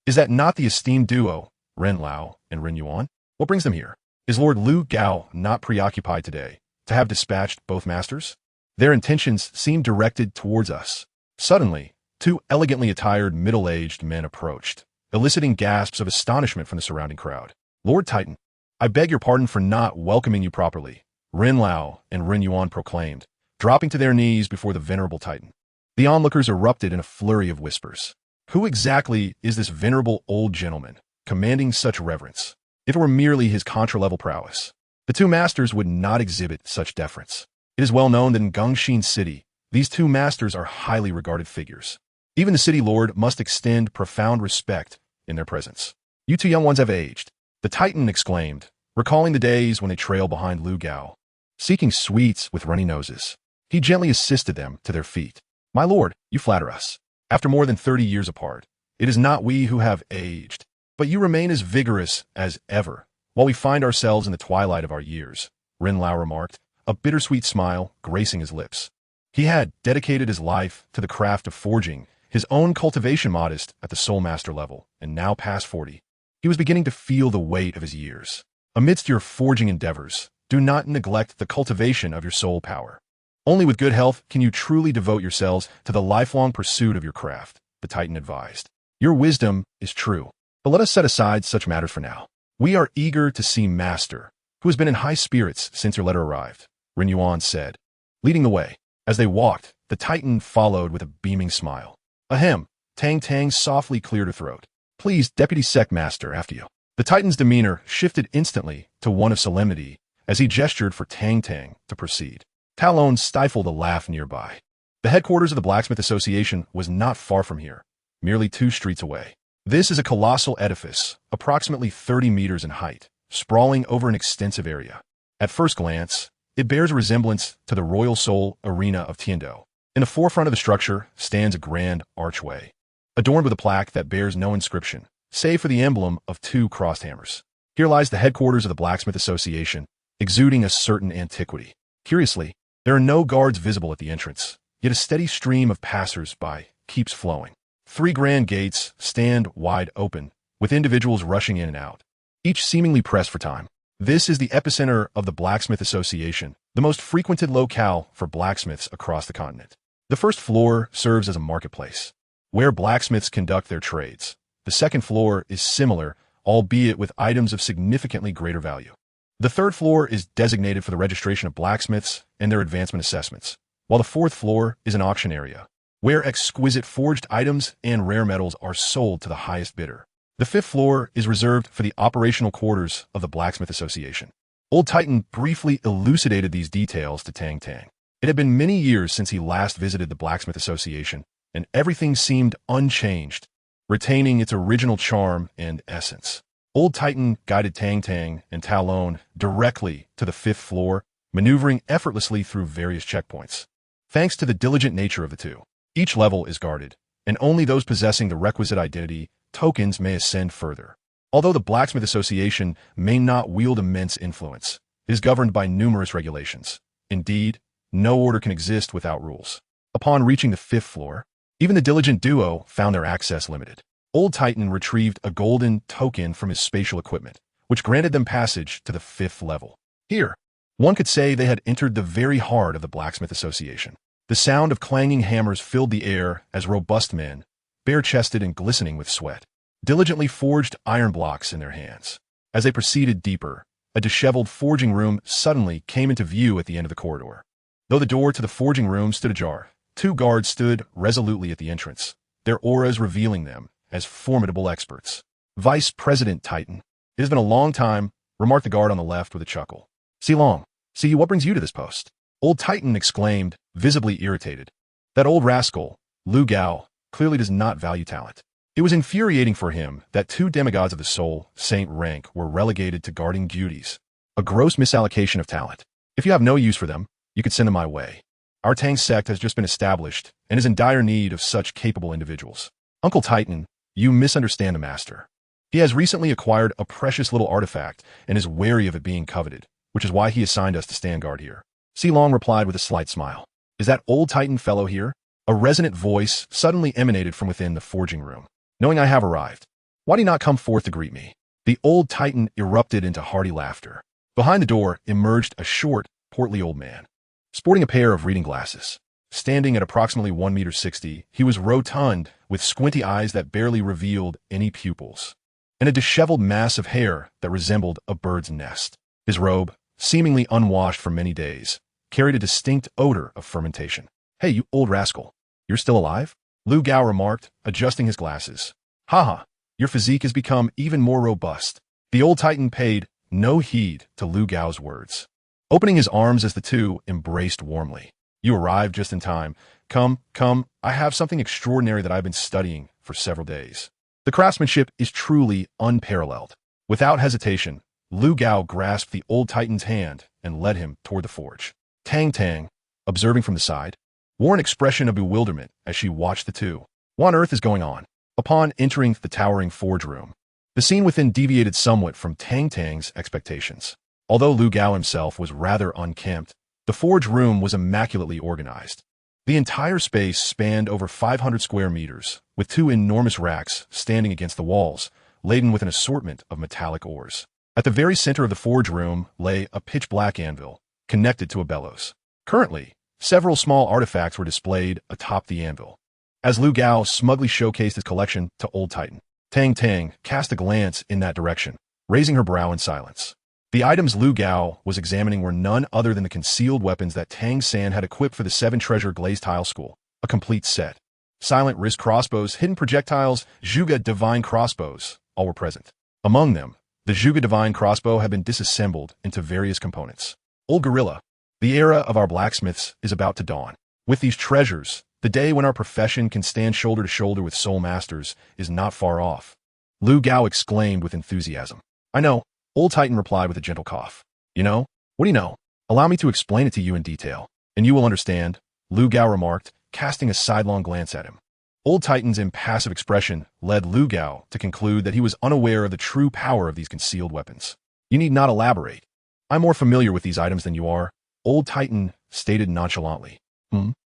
Is that not the esteemed duo, Ren Lao and Ren Yuan? What brings them here? Is Lord Lu Gao not preoccupied today to have dispatched both masters? Their intentions seem directed towards us. Suddenly, two elegantly attired middle-aged men approached, eliciting gasps of astonishment from the surrounding crowd. Lord Titan, I beg your pardon for not welcoming you properly, Ren Lao and Ren Yuan proclaimed, dropping to their knees before the venerable Titan. The onlookers erupted in a flurry of whispers. Who exactly is this venerable old gentleman, commanding such reverence? If it were merely his contra-level prowess, the two masters would not exhibit such deference. It is well known that in Gongxin City, these two masters are highly regarded figures. Even the city lord must extend profound respect in their presence. You two young ones have aged, the Titan exclaimed, recalling the days when they trailed behind Lu Gao. Seeking sweets with runny noses, he gently assisted them to their feet. My lord, you flatter us. After more than 30 years apart, it is not we who have aged, but you remain as vigorous as ever, while we find ourselves in the twilight of our years, Ren Lao remarked, a bittersweet smile gracing his lips. He had dedicated his life to the craft of forging, his own cultivation modest at the soul master level, and now past 40. He was beginning to feel the weight of his years. Amidst your forging endeavors, do not neglect the cultivation of your soul power. Only with good health can you truly devote yourselves to the lifelong pursuit of your craft, the Titan advised. Your wisdom is true, but let us set aside such matters for now. We are eager to see Master, who has been in high spirits since your letter arrived, Ren Yuan said, leading the way. As they walked, the Titan followed with a beaming smile. Ahem, Tang Tang softly cleared her throat. Please, Deputy Sect Master, after you. The Titan's demeanor shifted instantly to one of solemnity as he gestured for Tang Tang to proceed. Talon stifled a laugh nearby. The headquarters of the Blacksmith Association was not far from here, merely 2 streets away. This is a colossal edifice, approximately 30 meters in height, sprawling over an extensive area. At first glance, it bears a resemblance to the Royal Soul Arena of Tiando. In the forefront of the structure stands a grand archway, adorned with a plaque that bears no inscription, save for the emblem of 2 crossed hammers. Here lies the headquarters of the Blacksmith Association, exuding a certain antiquity. Curiously, there are no guards visible at the entrance, yet a steady stream of passers-by keeps flowing. 3 grand gates stand wide open, with individuals rushing in and out, each seemingly pressed for time. This is the epicenter of the Blacksmith Association, the most frequented locale for blacksmiths across the continent. The first floor serves as a marketplace, where blacksmiths conduct their trades. The second floor is similar, albeit with items of significantly greater value. The third floor is designated for the registration of blacksmiths and their advancement assessments, while the fourth floor is an auction area, where exquisite forged items and rare metals are sold to the highest bidder. The fifth floor is reserved for the operational quarters of the Blacksmith Association. Old Titan briefly elucidated these details to Tang Tang. It had been many years since he last visited the Blacksmith Association, and everything seemed unchanged, retaining its original charm and essence. Old Titan guided Tang Tang and Talon directly to the fifth floor, maneuvering effortlessly through various checkpoints. Thanks to the diligent nature of the two, each level is guarded, and only those possessing the requisite identity tokens may ascend further. Although the Blacksmith Association may not wield immense influence, it is governed by numerous regulations. Indeed, no order can exist without rules. Upon reaching the fifth floor, even the diligent duo found their access limited. Old Titan retrieved a golden token from his spatial equipment, which granted them passage to the fifth level. Here, one could say they had entered the very heart of the Blacksmith Association. The sound of clanging hammers filled the air as robust men, bare-chested and glistening with sweat, diligently forged iron blocks in their hands. As they proceeded deeper, a disheveled forging room suddenly came into view at the end of the corridor. Though the door to the forging room stood ajar, two guards stood resolutely at the entrance, their auras revealing them as formidable experts. Vice President Titan. It has been a long time, remarked the guard on the left with a chuckle. See long. See, what brings you to this post? Old Titan exclaimed, visibly irritated. That old rascal, Lu Gao, clearly does not value talent. It was infuriating for him that two demigods of the soul, saint rank, were relegated to guarding duties. A gross misallocation of talent. If you have no use for them, you could send them my way. Our Tang Sect has just been established and is in dire need of such capable individuals. Uncle Titan, you misunderstand the master. He has recently acquired a precious little artifact and is wary of it being coveted, which is why he assigned us to stand guard here. Long replied with a slight smile. Is that old Titan fellow here? A resonant voice suddenly emanated from within the forging room. Knowing I have arrived, why do you not come forth to greet me? The old Titan erupted into hearty laughter. Behind the door emerged a short, portly old man, sporting a pair of reading glasses. Standing at approximately 1.60 meters, he was rotund, with squinty eyes that barely revealed any pupils, and a disheveled mass of hair that resembled a bird's nest. His robe, seemingly unwashed for many days, carried a distinct odor of fermentation. Hey, you old rascal, you're still alive? Lu Gao remarked, adjusting his glasses. Haha, your physique has become even more robust. The old Titan paid no heed to Lu Gao's words, opening his arms as the two embraced warmly. You arrived just in time. Come, I have something extraordinary that I've been studying for several days. The craftsmanship is truly unparalleled. Without hesitation, Lu Gao grasped the old Titan's hand and led him toward the forge. Tang Tang, observing from the side, wore an expression of bewilderment as she watched the two. What on earth is going on? Upon entering the towering forge room, the scene within deviated somewhat from Tang Tang's expectations. Although Lu Gao himself was rather unkempt, the forge room was immaculately organized. The entire space spanned over 500 square meters, with two enormous racks standing against the walls, laden with an assortment of metallic ores. At the very center of the forge room lay a pitch-black anvil, connected to a bellows. Currently, several small artifacts were displayed atop the anvil. As Lu Gao smugly showcased his collection to Old Titan, Tang Tang cast a glance in that direction, raising her brow in silence. The items Lu Gao was examining were none other than the concealed weapons that Tang San had equipped for the 7-treasure glazed tile school, a complete set. Silent wrist crossbows, hidden projectiles, Zhuge divine crossbows, all were present. Among them, the Zhuge divine crossbow had been disassembled into various components. Old Gorilla, the era of our blacksmiths is about to dawn. With these treasures, the day when our profession can stand shoulder to shoulder with soul masters is not far off. Lu Gao exclaimed with enthusiasm. I know. Old Titan replied with a gentle cough. You know? What do you know? Allow me to explain it to you in detail, and you will understand, Lu Gao remarked, casting a sidelong glance at him. Old Titan's impassive expression led Lu Gao to conclude that he was unaware of the true power of these concealed weapons. You need not elaborate. I'm more familiar with these items than you are, Old Titan stated nonchalantly.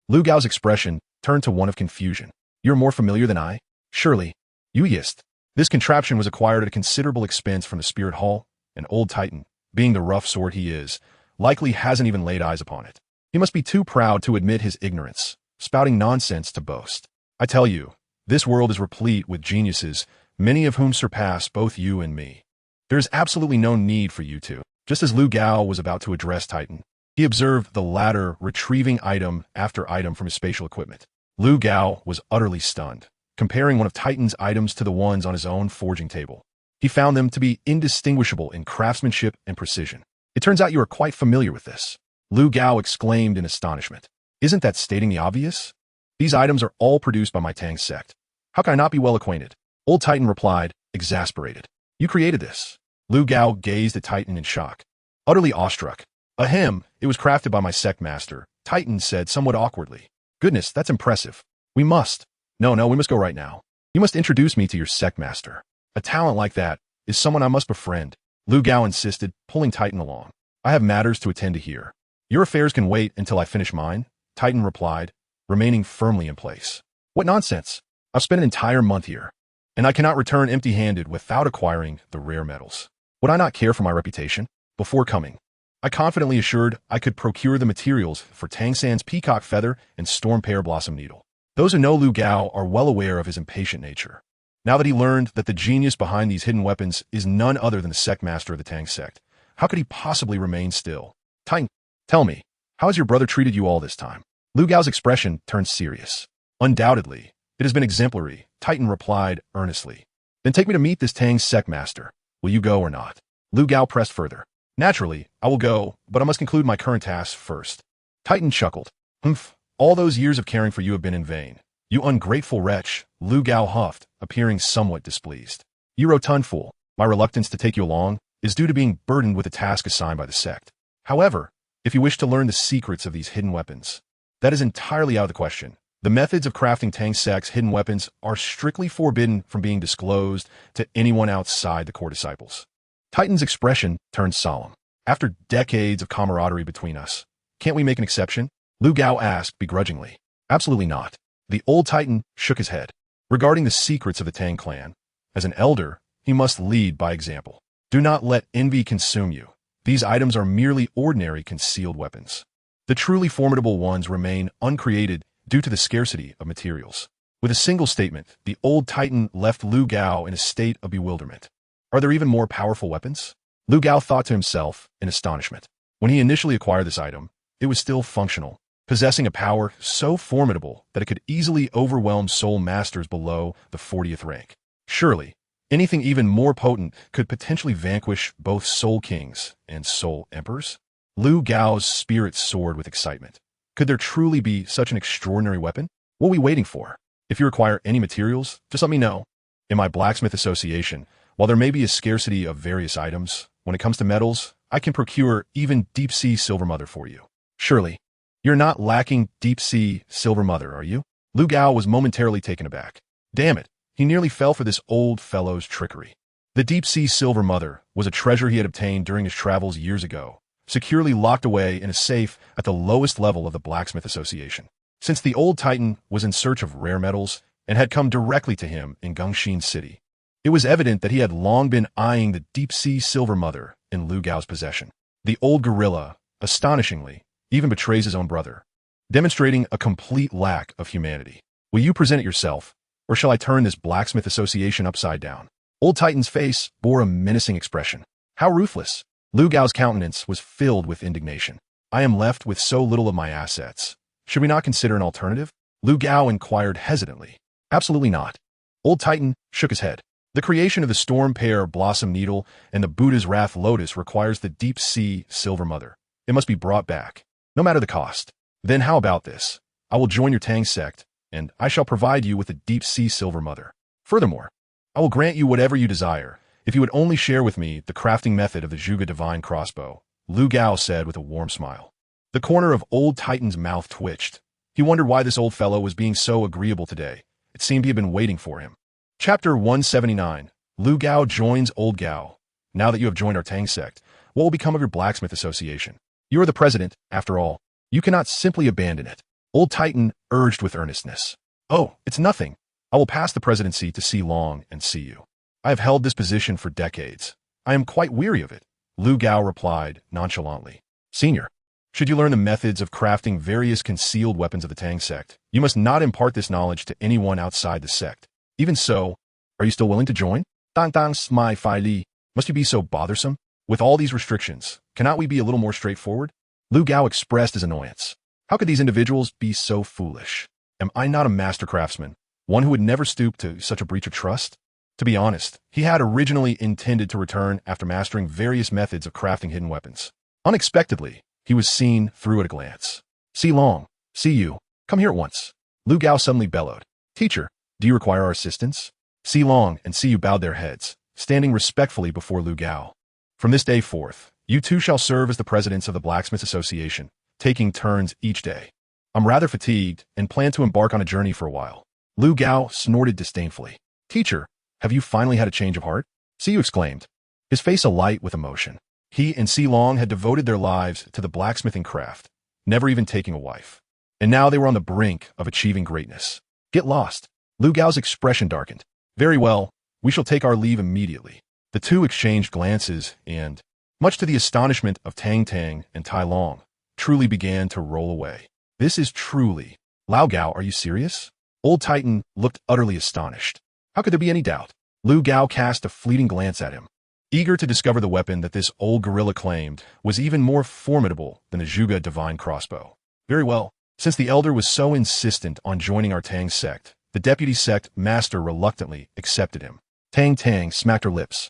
Lu Gao's expression turned to one of confusion. You're more familiar than I? Surely. You yist. This contraption was acquired at a considerable expense from the Spirit Hall, and Old Titan, being the rough sort he is, likely hasn't even laid eyes upon it. He must be too proud to admit his ignorance, spouting nonsense to boast. I tell you, this world is replete with geniuses, many of whom surpass both you and me. There is absolutely no need for you to. Just as Lu Gao was about to address Titan, he observed the latter retrieving item after item from his spatial equipment. Lu Gao was utterly stunned, comparing one of Titan's items to the ones on his own forging table. He found them to be indistinguishable in craftsmanship and precision. It turns out you are quite familiar with this. Lu Gao exclaimed in astonishment. Isn't that stating the obvious? These items are all produced by my Tang Sect. How can I not be well acquainted? Old Titan replied, exasperated. You created this. Lu Gao gazed at Titan in shock. Utterly awestruck. Ahem, it was crafted by my sect master, Titan said somewhat awkwardly. Goodness, that's impressive. We must. No, we must go right now. You must introduce me to your sect master. A talent like that is someone I must befriend. Lu Gao insisted, pulling Titan along. I have matters to attend to here. Your affairs can wait until I finish mine, Titan replied, remaining firmly in place. What nonsense. I've spent an entire month here, and I cannot return empty-handed without acquiring the rare metals. Would I not care for my reputation? Before coming, I confidently assured I could procure the materials for Tang San's peacock feather and storm pear blossom needle. Those who know Lu Gao are well aware of his impatient nature. Now that he learned that the genius behind these hidden weapons is none other than the sect master of the Tang Sect, how could he possibly remain still? Titan, tell me, how has your brother treated you all this time? Lu Gao's expression turned serious. Undoubtedly, it has been exemplary, Titan replied earnestly. Then take me to meet this Tang Sect master. Will you go or not? Lu Gao pressed further. Naturally, I will go, but I must conclude my current tasks first. Titan chuckled. Humph, all those years of caring for you have been in vain. You ungrateful wretch, Lu Gao huffed, appearing somewhat displeased. You rotund fool, my reluctance to take you along is due to being burdened with a task assigned by the sect. However, if you wish to learn the secrets of these hidden weapons, that is entirely out of the question. The methods of crafting Tang Sect's hidden weapons are strictly forbidden from being disclosed to anyone outside the core disciples. Titan's expression turned solemn. After decades of camaraderie between us, can't we make an exception? Lu Gao asked begrudgingly. Absolutely not. The old Titan shook his head. Regarding the secrets of the Tang clan, as an elder, he must lead by example. Do not let envy consume you. These items are merely ordinary concealed weapons. The truly formidable ones remain uncreated due to the scarcity of materials. With a single statement, the old Titan left Lu Gao in a state of bewilderment. Are there even more powerful weapons? Lu Gao thought to himself in astonishment. When he initially acquired this item, it was still functional, possessing a power so formidable that it could easily overwhelm soul masters below the 40th rank. Surely, anything even more potent could potentially vanquish both soul kings and soul emperors? Lu Gao's spirit soared with excitement. Could there truly be such an extraordinary weapon? What are we waiting for? If you require any materials, just let me know. In my blacksmith association, while there may be a scarcity of various items, when it comes to metals, I can procure even deep-sea silver mother for you. Surely, you're not lacking deep-sea silver mother, are you? Lu Gao was momentarily taken aback. Damn it, he nearly fell for this old fellow's trickery. The deep-sea silver mother was a treasure he had obtained during his travels years ago, securely locked away in a safe at the lowest level of the Blacksmith Association. Since the old Titan was in search of rare metals and had come directly to him in Gongxin City, it was evident that he had long been eyeing the deep-sea silver mother in Lu Gao's possession. The old gorilla, astonishingly, even betrays his own brother, demonstrating a complete lack of humanity. Will you present it yourself, or shall I turn this Blacksmith Association upside down? Old Titan's face bore a menacing expression. How ruthless! Lu Gao's countenance was filled with indignation. I am left with so little of my assets. Should we not consider an alternative? Lu Gao inquired hesitantly. Absolutely not. Old Titan shook his head. The creation of the Storm Pear Blossom Needle and the Buddha's Wrath Lotus requires the deep-sea silver mother. It must be brought back, no matter the cost. Then how about this? I will join your Tang Sect, and I shall provide you with the deep-sea silver mother. Furthermore, I will grant you whatever you desire, if you would only share with me the crafting method of the Zhuge Divine Crossbow, Lu Gao said with a warm smile. The corner of old Titan's mouth twitched. He wondered why this old fellow was being so agreeable today. It seemed he had been waiting for him. Chapter 179. Lu Gao joins Old Gao. Now that you have joined our Tang Sect, what will become of your Blacksmith Association? You are the president, after all. You cannot simply abandon it. Old Titan urged with earnestness. Oh, it's nothing. I will pass the presidency to Si Long and see you. I have held this position for decades. I am quite weary of it, Lu Gao replied nonchalantly. Senior, Should you learn the methods of crafting various concealed weapons of the Tang Sect, you must not impart this knowledge to anyone outside the sect. Even so, are you still willing to join? Tang Tang's my Fai Li. Must you be so bothersome? With all these restrictions, cannot we be a little more straightforward? Lu Gao expressed his annoyance. How could these individuals be so foolish? Am I not a master craftsman, one who would never stoop to such a breach of trust? To be honest, he had originally intended to return after mastering various methods of crafting hidden weapons. Unexpectedly, he was seen through at a glance. Si Long, see you. Come here at once. Lu Gao suddenly bellowed. Teacher, do you require our assistance? Si Long and Si Yu bowed their heads, standing respectfully before Lu Gao. From this day forth, you two shall serve as the presidents of the Blacksmiths Association, taking turns each day. I'm rather fatigued and plan to embark on a journey for a while. Lu Gao snorted disdainfully. Teacher, have you finally had a change of heart? Si Yu exclaimed, his face alight with emotion. He and Si Long had devoted their lives to the blacksmithing craft, never even taking a wife. And now they were on the brink of achieving greatness. Get lost. Lu Gao's expression darkened. Very well, we shall take our leave immediately. The two exchanged glances and, much to the astonishment of Tang Tang and Tai Long, truly began to roll away. This is truly... Lao Gao, are you serious? Old Titan looked utterly astonished. How could there be any doubt? Lu Gao cast a fleeting glance at him, eager to discover the weapon that this old gorilla claimed was even more formidable than the Zhuge divine crossbow. Very well, since the elder was so insistent on joining our Tang Sect, the deputy sect master reluctantly accepted him. Tang Tang smacked her lips.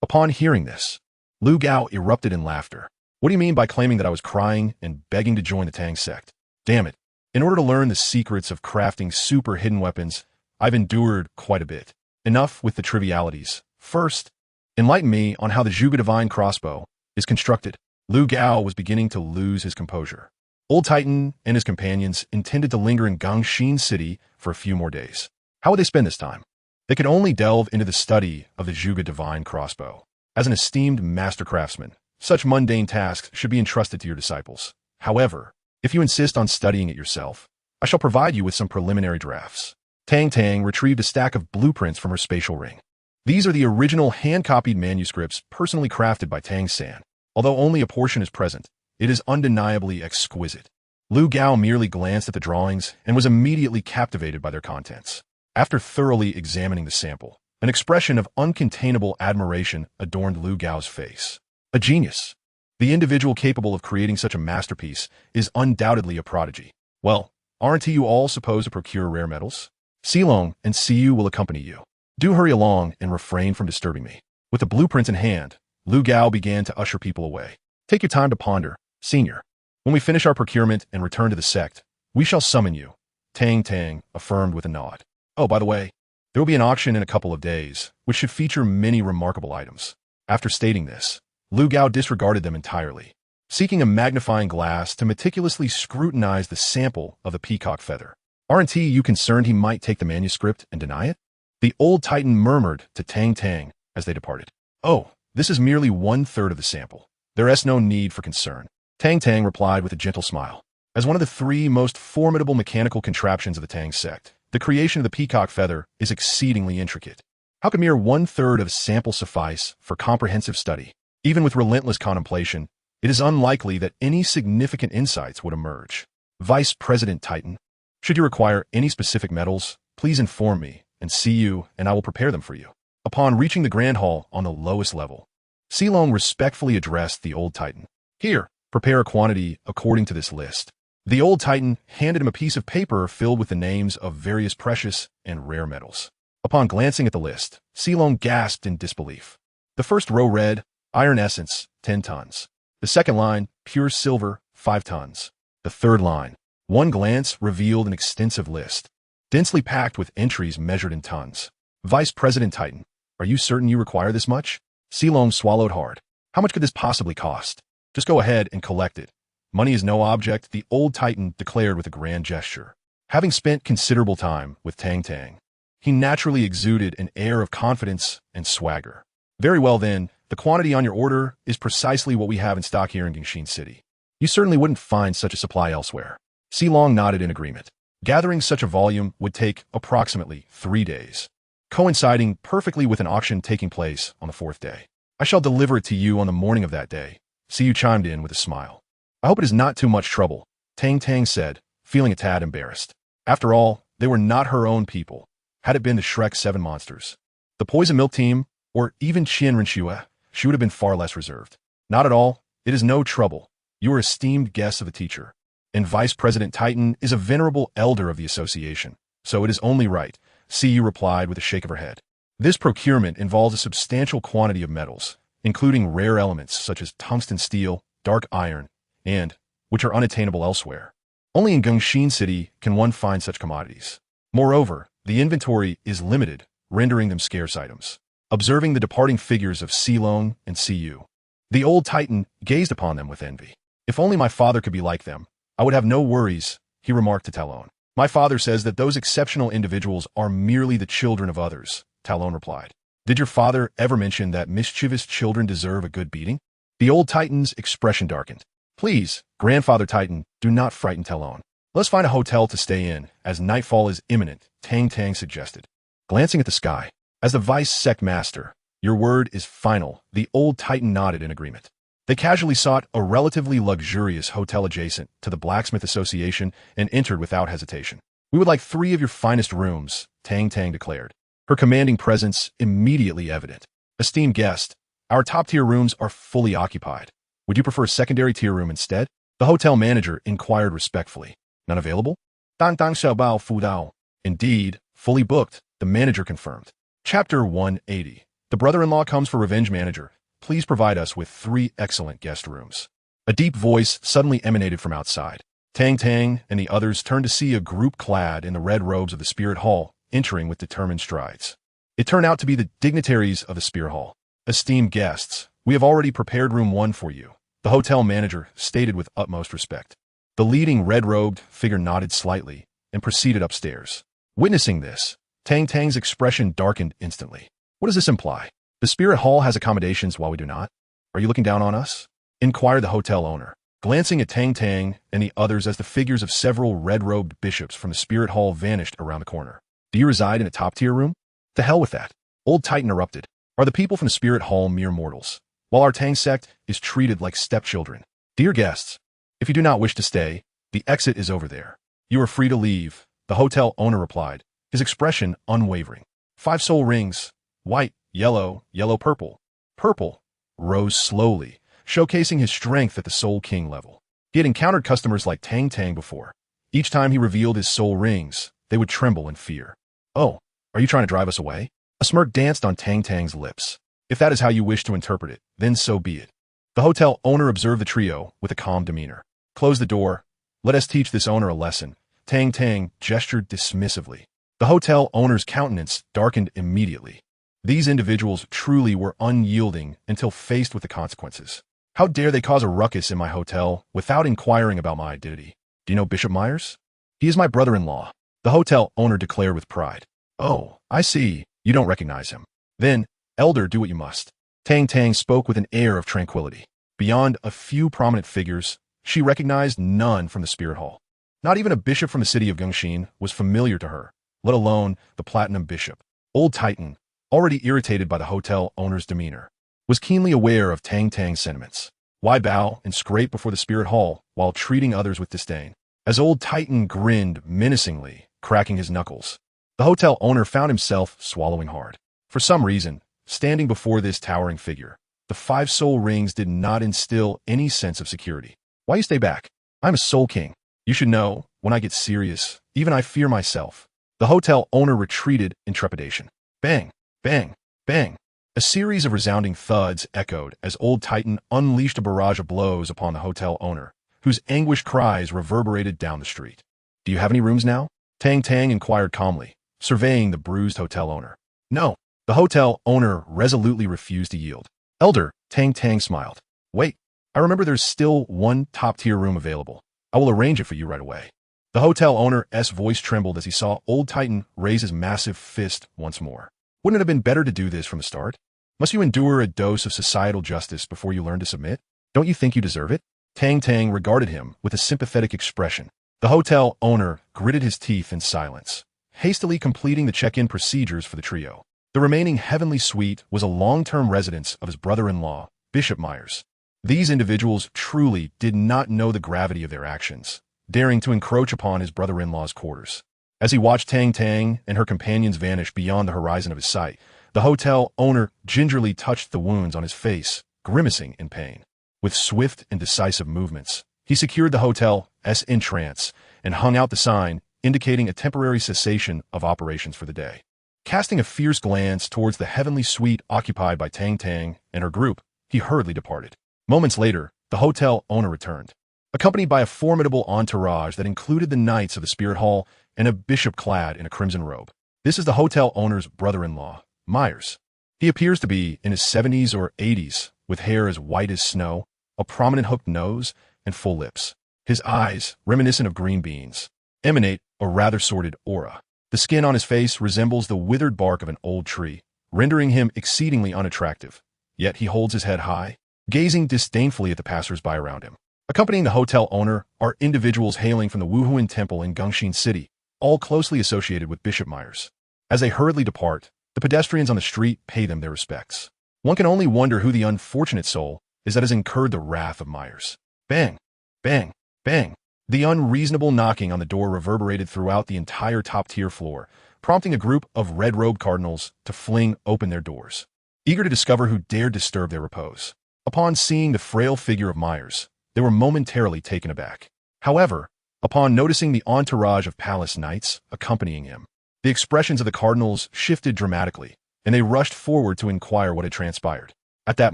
Upon hearing this, Lu Gao erupted in laughter. What do you mean by claiming that I was crying and begging to join the Tang Sect? Damn it. In order to learn the secrets of crafting super hidden weapons, I've endured quite a bit. Enough with the trivialities. First, enlighten me on how the Zhuge divine crossbow is constructed. Lu Gao was beginning to lose his composure. Old Titan and his companions intended to linger in Gangxin City for a few more days. How would they spend this time? They could only delve into the study of the Zhuge divine crossbow. As an esteemed master craftsman, such mundane tasks should be entrusted to your disciples. However, if you insist on studying it yourself, I shall provide you with some preliminary drafts. Tang Tang retrieved a stack of blueprints from her spatial ring. These are the original hand-copied manuscripts personally crafted by Tang San. Although only a portion is present, it is undeniably exquisite. Lu Gao merely glanced at the drawings and was immediately captivated by their contents. After thoroughly examining the sample, an expression of uncontainable admiration adorned Lu Gao's face. A genius. The individual capable of creating such a masterpiece is undoubtedly a prodigy. Well, aren't you all supposed to procure rare metals? Si Long and Si Yu will accompany you. Do hurry along and refrain from disturbing me. With the blueprints in hand, Lu Gao began to usher people away. Take your time to ponder, senior. When we finish our procurement and return to the sect, we shall summon you. Tang Tang affirmed with a nod. Oh, by the way, there will be an auction in a couple of days, which should feature many remarkable items. After stating this, Lu Gao disregarded them entirely, seeking a magnifying glass to meticulously scrutinize the sample of the peacock feather. Aren't you concerned he might take the manuscript and deny it? The old Titan murmured to Tang Tang as they departed. Oh, this is merely 1/3 of the sample. There is no need for concern. Tang Tang replied with a gentle smile. As one of the 3 most formidable mechanical contraptions of the Tang Sect, the creation of the peacock feather is exceedingly intricate. How could mere 1/3 of a sample suffice for comprehensive study? Even with relentless contemplation, it is unlikely that any significant insights would emerge. Vice President Titan, should you require any specific metals, please inform me, and Si Yu and I will prepare them for you. Upon reaching the Grand Hall on the lowest level, Si Long respectfully addressed the old Titan. Here, prepare a quantity according to this list. The old Titan handed him a piece of paper filled with the names of various precious and rare metals. Upon glancing at the list, Si Long gasped in disbelief. The first row read, iron essence, 10 tons. The second line, pure silver, 5 tons. The third line, one glance revealed an extensive list, densely packed with entries measured in tons. Vice President Titan, are you certain you require this much? Si Long swallowed hard. How much could this possibly cost? Just go ahead and collect it. Money is no object, the old Titan declared with a grand gesture. Having spent considerable time with Tang Tang, he naturally exuded an air of confidence and swagger. Very well then, the quantity on your order is precisely what we have in stock here in Gangxin City. You certainly wouldn't find such a supply elsewhere. Si Long nodded in agreement. Gathering such a volume would take approximately 3 days, coinciding perfectly with an auction taking place on the 4th day. I shall deliver it to you on the morning of that day. Si Yu chimed in with a smile. I hope it is not too much trouble, Tang Tang said, feeling a tad embarrassed. After all, they were not her own people. Had it been the Shrek 7 monsters, the Poison Milk Team, or even Qian Renxue, she would have been far less reserved. Not at all. It is no trouble. You are esteemed guests of the teacher, and Vice President Titan is a venerable elder of the association, so it is only right, CU replied with a shake of her head. This procurement involves a substantial quantity of metals, including rare elements such as tungsten steel, dark iron, and which are unattainable elsewhere. Only in Gongxin City can one find such commodities. Moreover, the inventory is limited, rendering them scarce items. Observing the departing figures of Silong and Cu, the old Titan gazed upon them with envy. If only my father could be like them, I would have no worries, he remarked to Talon. My father says that those exceptional individuals are merely the children of others, Talon replied. Did your father ever mention that mischievous children deserve a good beating? The old Titan's expression darkened. Please, Grandfather Titan, do not frighten Talon. Let's find a hotel to stay in, as nightfall is imminent, Tang Tang suggested. Glancing at the sky, as the Vice Sect Master, your word is final, the old Titan nodded in agreement. They casually sought a relatively luxurious hotel adjacent to the Blacksmith Association and entered without hesitation. We would like 3 of your finest rooms, Tang Tang declared, her commanding presence immediately evident. Esteemed guest, our top-tier rooms are fully occupied. Would you prefer a secondary tier room instead? The hotel manager inquired respectfully. None available? Dan Tang Xiaobao Fu Dao. Indeed, fully booked, the manager confirmed. Chapter 180. The brother-in-law comes for revenge manager. Please provide us with 3 excellent guest rooms. A deep voice suddenly emanated from outside. Tang Tang and the others turned to see a group clad in the red robes of the Spirit Hall, entering with determined strides. It turned out to be the dignitaries of the Spirit Hall. Esteemed guests, we have already prepared room 1 for you, the hotel manager stated with utmost respect. The leading red-robed figure nodded slightly and proceeded upstairs. Witnessing this, Tang Tang's expression darkened instantly. What does this imply? The Spirit Hall has accommodations while we do not? Are you looking down on us? Inquired the hotel owner, glancing at Tang Tang and the others as the figures of several red-robed bishops from the Spirit Hall vanished around the corner. Do you reside in a top-tier room? To hell with that. Old Titan erupted. Are the people from the Spirit Hall mere mortals, while our Tang Sect is treated like stepchildren? Dear guests, if you do not wish to stay, the exit is over there. You are free to leave, the hotel owner replied, his expression unwavering. 5 soul rings, white, yellow, purple. Purple rose slowly, showcasing his strength at the Soul King level. He had encountered customers like Tang Tang before. Each time he revealed his soul rings, they would tremble in fear. Oh, are you trying to drive us away? A smirk danced on Tang Tang's lips. If that is how you wish to interpret it, then so be it. The hotel owner observed the trio with a calm demeanor. Close the door. Let us teach this owner a lesson. Tang Tang gestured dismissively. The hotel owner's countenance darkened immediately. These individuals truly were unyielding until faced with the consequences. How dare they cause a ruckus in my hotel without inquiring about my identity? Do you know Bishop Myers? He is my brother-in-law, the hotel owner declared with pride. Oh, I see. You don't recognize him. Then, elder, do what you must. Tang Tang spoke with an air of tranquility. Beyond a few prominent figures, she recognized none from the Spirit Hall. Not even a bishop from the city of Gongxin was familiar to her, let alone the Platinum Bishop. Old Titan, already irritated by the hotel owner's demeanor, was keenly aware of Tang Tang's sentiments. Why bow and scrape before the Spirit Hall while treating others with disdain? As Old Titan grinned menacingly, cracking his knuckles, the hotel owner found himself swallowing hard. For some reason, standing before this towering figure, the 5 soul rings did not instill any sense of security. Why you stay back? I'm a Soul King. You should know, when I get serious, even I fear myself. The hotel owner retreated in trepidation. Bang, bang, bang. A series of resounding thuds echoed as Old Titan unleashed a barrage of blows upon the hotel owner, whose anguished cries reverberated down the street. Do you have any rooms now? Tang Tang inquired calmly, surveying the bruised hotel owner. No. The hotel owner resolutely refused to yield. Elder, Tang Tang smiled. Wait, I remember there's still 1 top-tier room available. I will arrange it for you right away. The hotel owner's voice trembled as he saw Old Titan raise his massive fist once more. Wouldn't it have been better to do this from the start? Must you endure a dose of societal justice before you learn to submit? Don't you think you deserve it? Tang Tang regarded him with a sympathetic expression. The hotel owner gritted his teeth in silence, hastily completing the check-in procedures for the trio. The remaining heavenly suite was a long-term residence of his brother-in-law, Bishop Myers. These individuals truly did not know the gravity of their actions, daring to encroach upon his brother-in-law's quarters. As he watched Tang Tang and her companions vanish beyond the horizon of his sight, the hotel owner gingerly touched the wounds on his face, grimacing in pain. With swift and decisive movements, he secured the hotel's entrance and hung out the sign indicating a temporary cessation of operations for the day. Casting a fierce glance towards the heavenly suite occupied by Tang Tang and her group, he hurriedly departed. Moments later, the hotel owner returned, accompanied by a formidable entourage that included the knights of the Spirit Hall and a bishop clad in a crimson robe. This is the hotel owner's brother-in-law, Myers. He appears to be in his 70s or 80s, with hair as white as snow, a prominent hooked nose, and full lips. His eyes, reminiscent of green beans, emanate a rather sordid aura. The skin on his face resembles the withered bark of an old tree, rendering him exceedingly unattractive. Yet he holds his head high, gazing disdainfully at the passers-by around him. Accompanying the hotel owner are individuals hailing from the Wuhuan Temple in Gongxin City, all closely associated with Bishop Myers. As they hurriedly depart, the pedestrians on the street pay them their respects. One can only wonder who the unfortunate soul is that has incurred the wrath of Myers. Bang! Bang! Bang! The unreasonable knocking on the door reverberated throughout the entire top-tier floor, prompting a group of red-robed cardinals to fling open their doors, eager to discover who dared disturb their repose. Upon seeing the frail figure of Myers, they were momentarily taken aback. However, upon noticing the entourage of palace knights accompanying him, the expressions of the cardinals shifted dramatically, and they rushed forward to inquire what had transpired. At that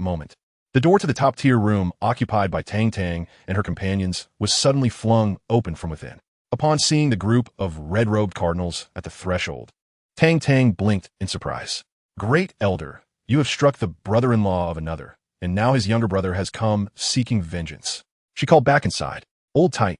moment, the door to the top-tier room occupied by Tang Tang and her companions was suddenly flung open from within. Upon seeing the group of red-robed cardinals at the threshold, Tang Tang blinked in surprise. "Great elder, you have struck the brother-in-law of another, and now his younger brother has come seeking vengeance." She called back inside. "Old tight.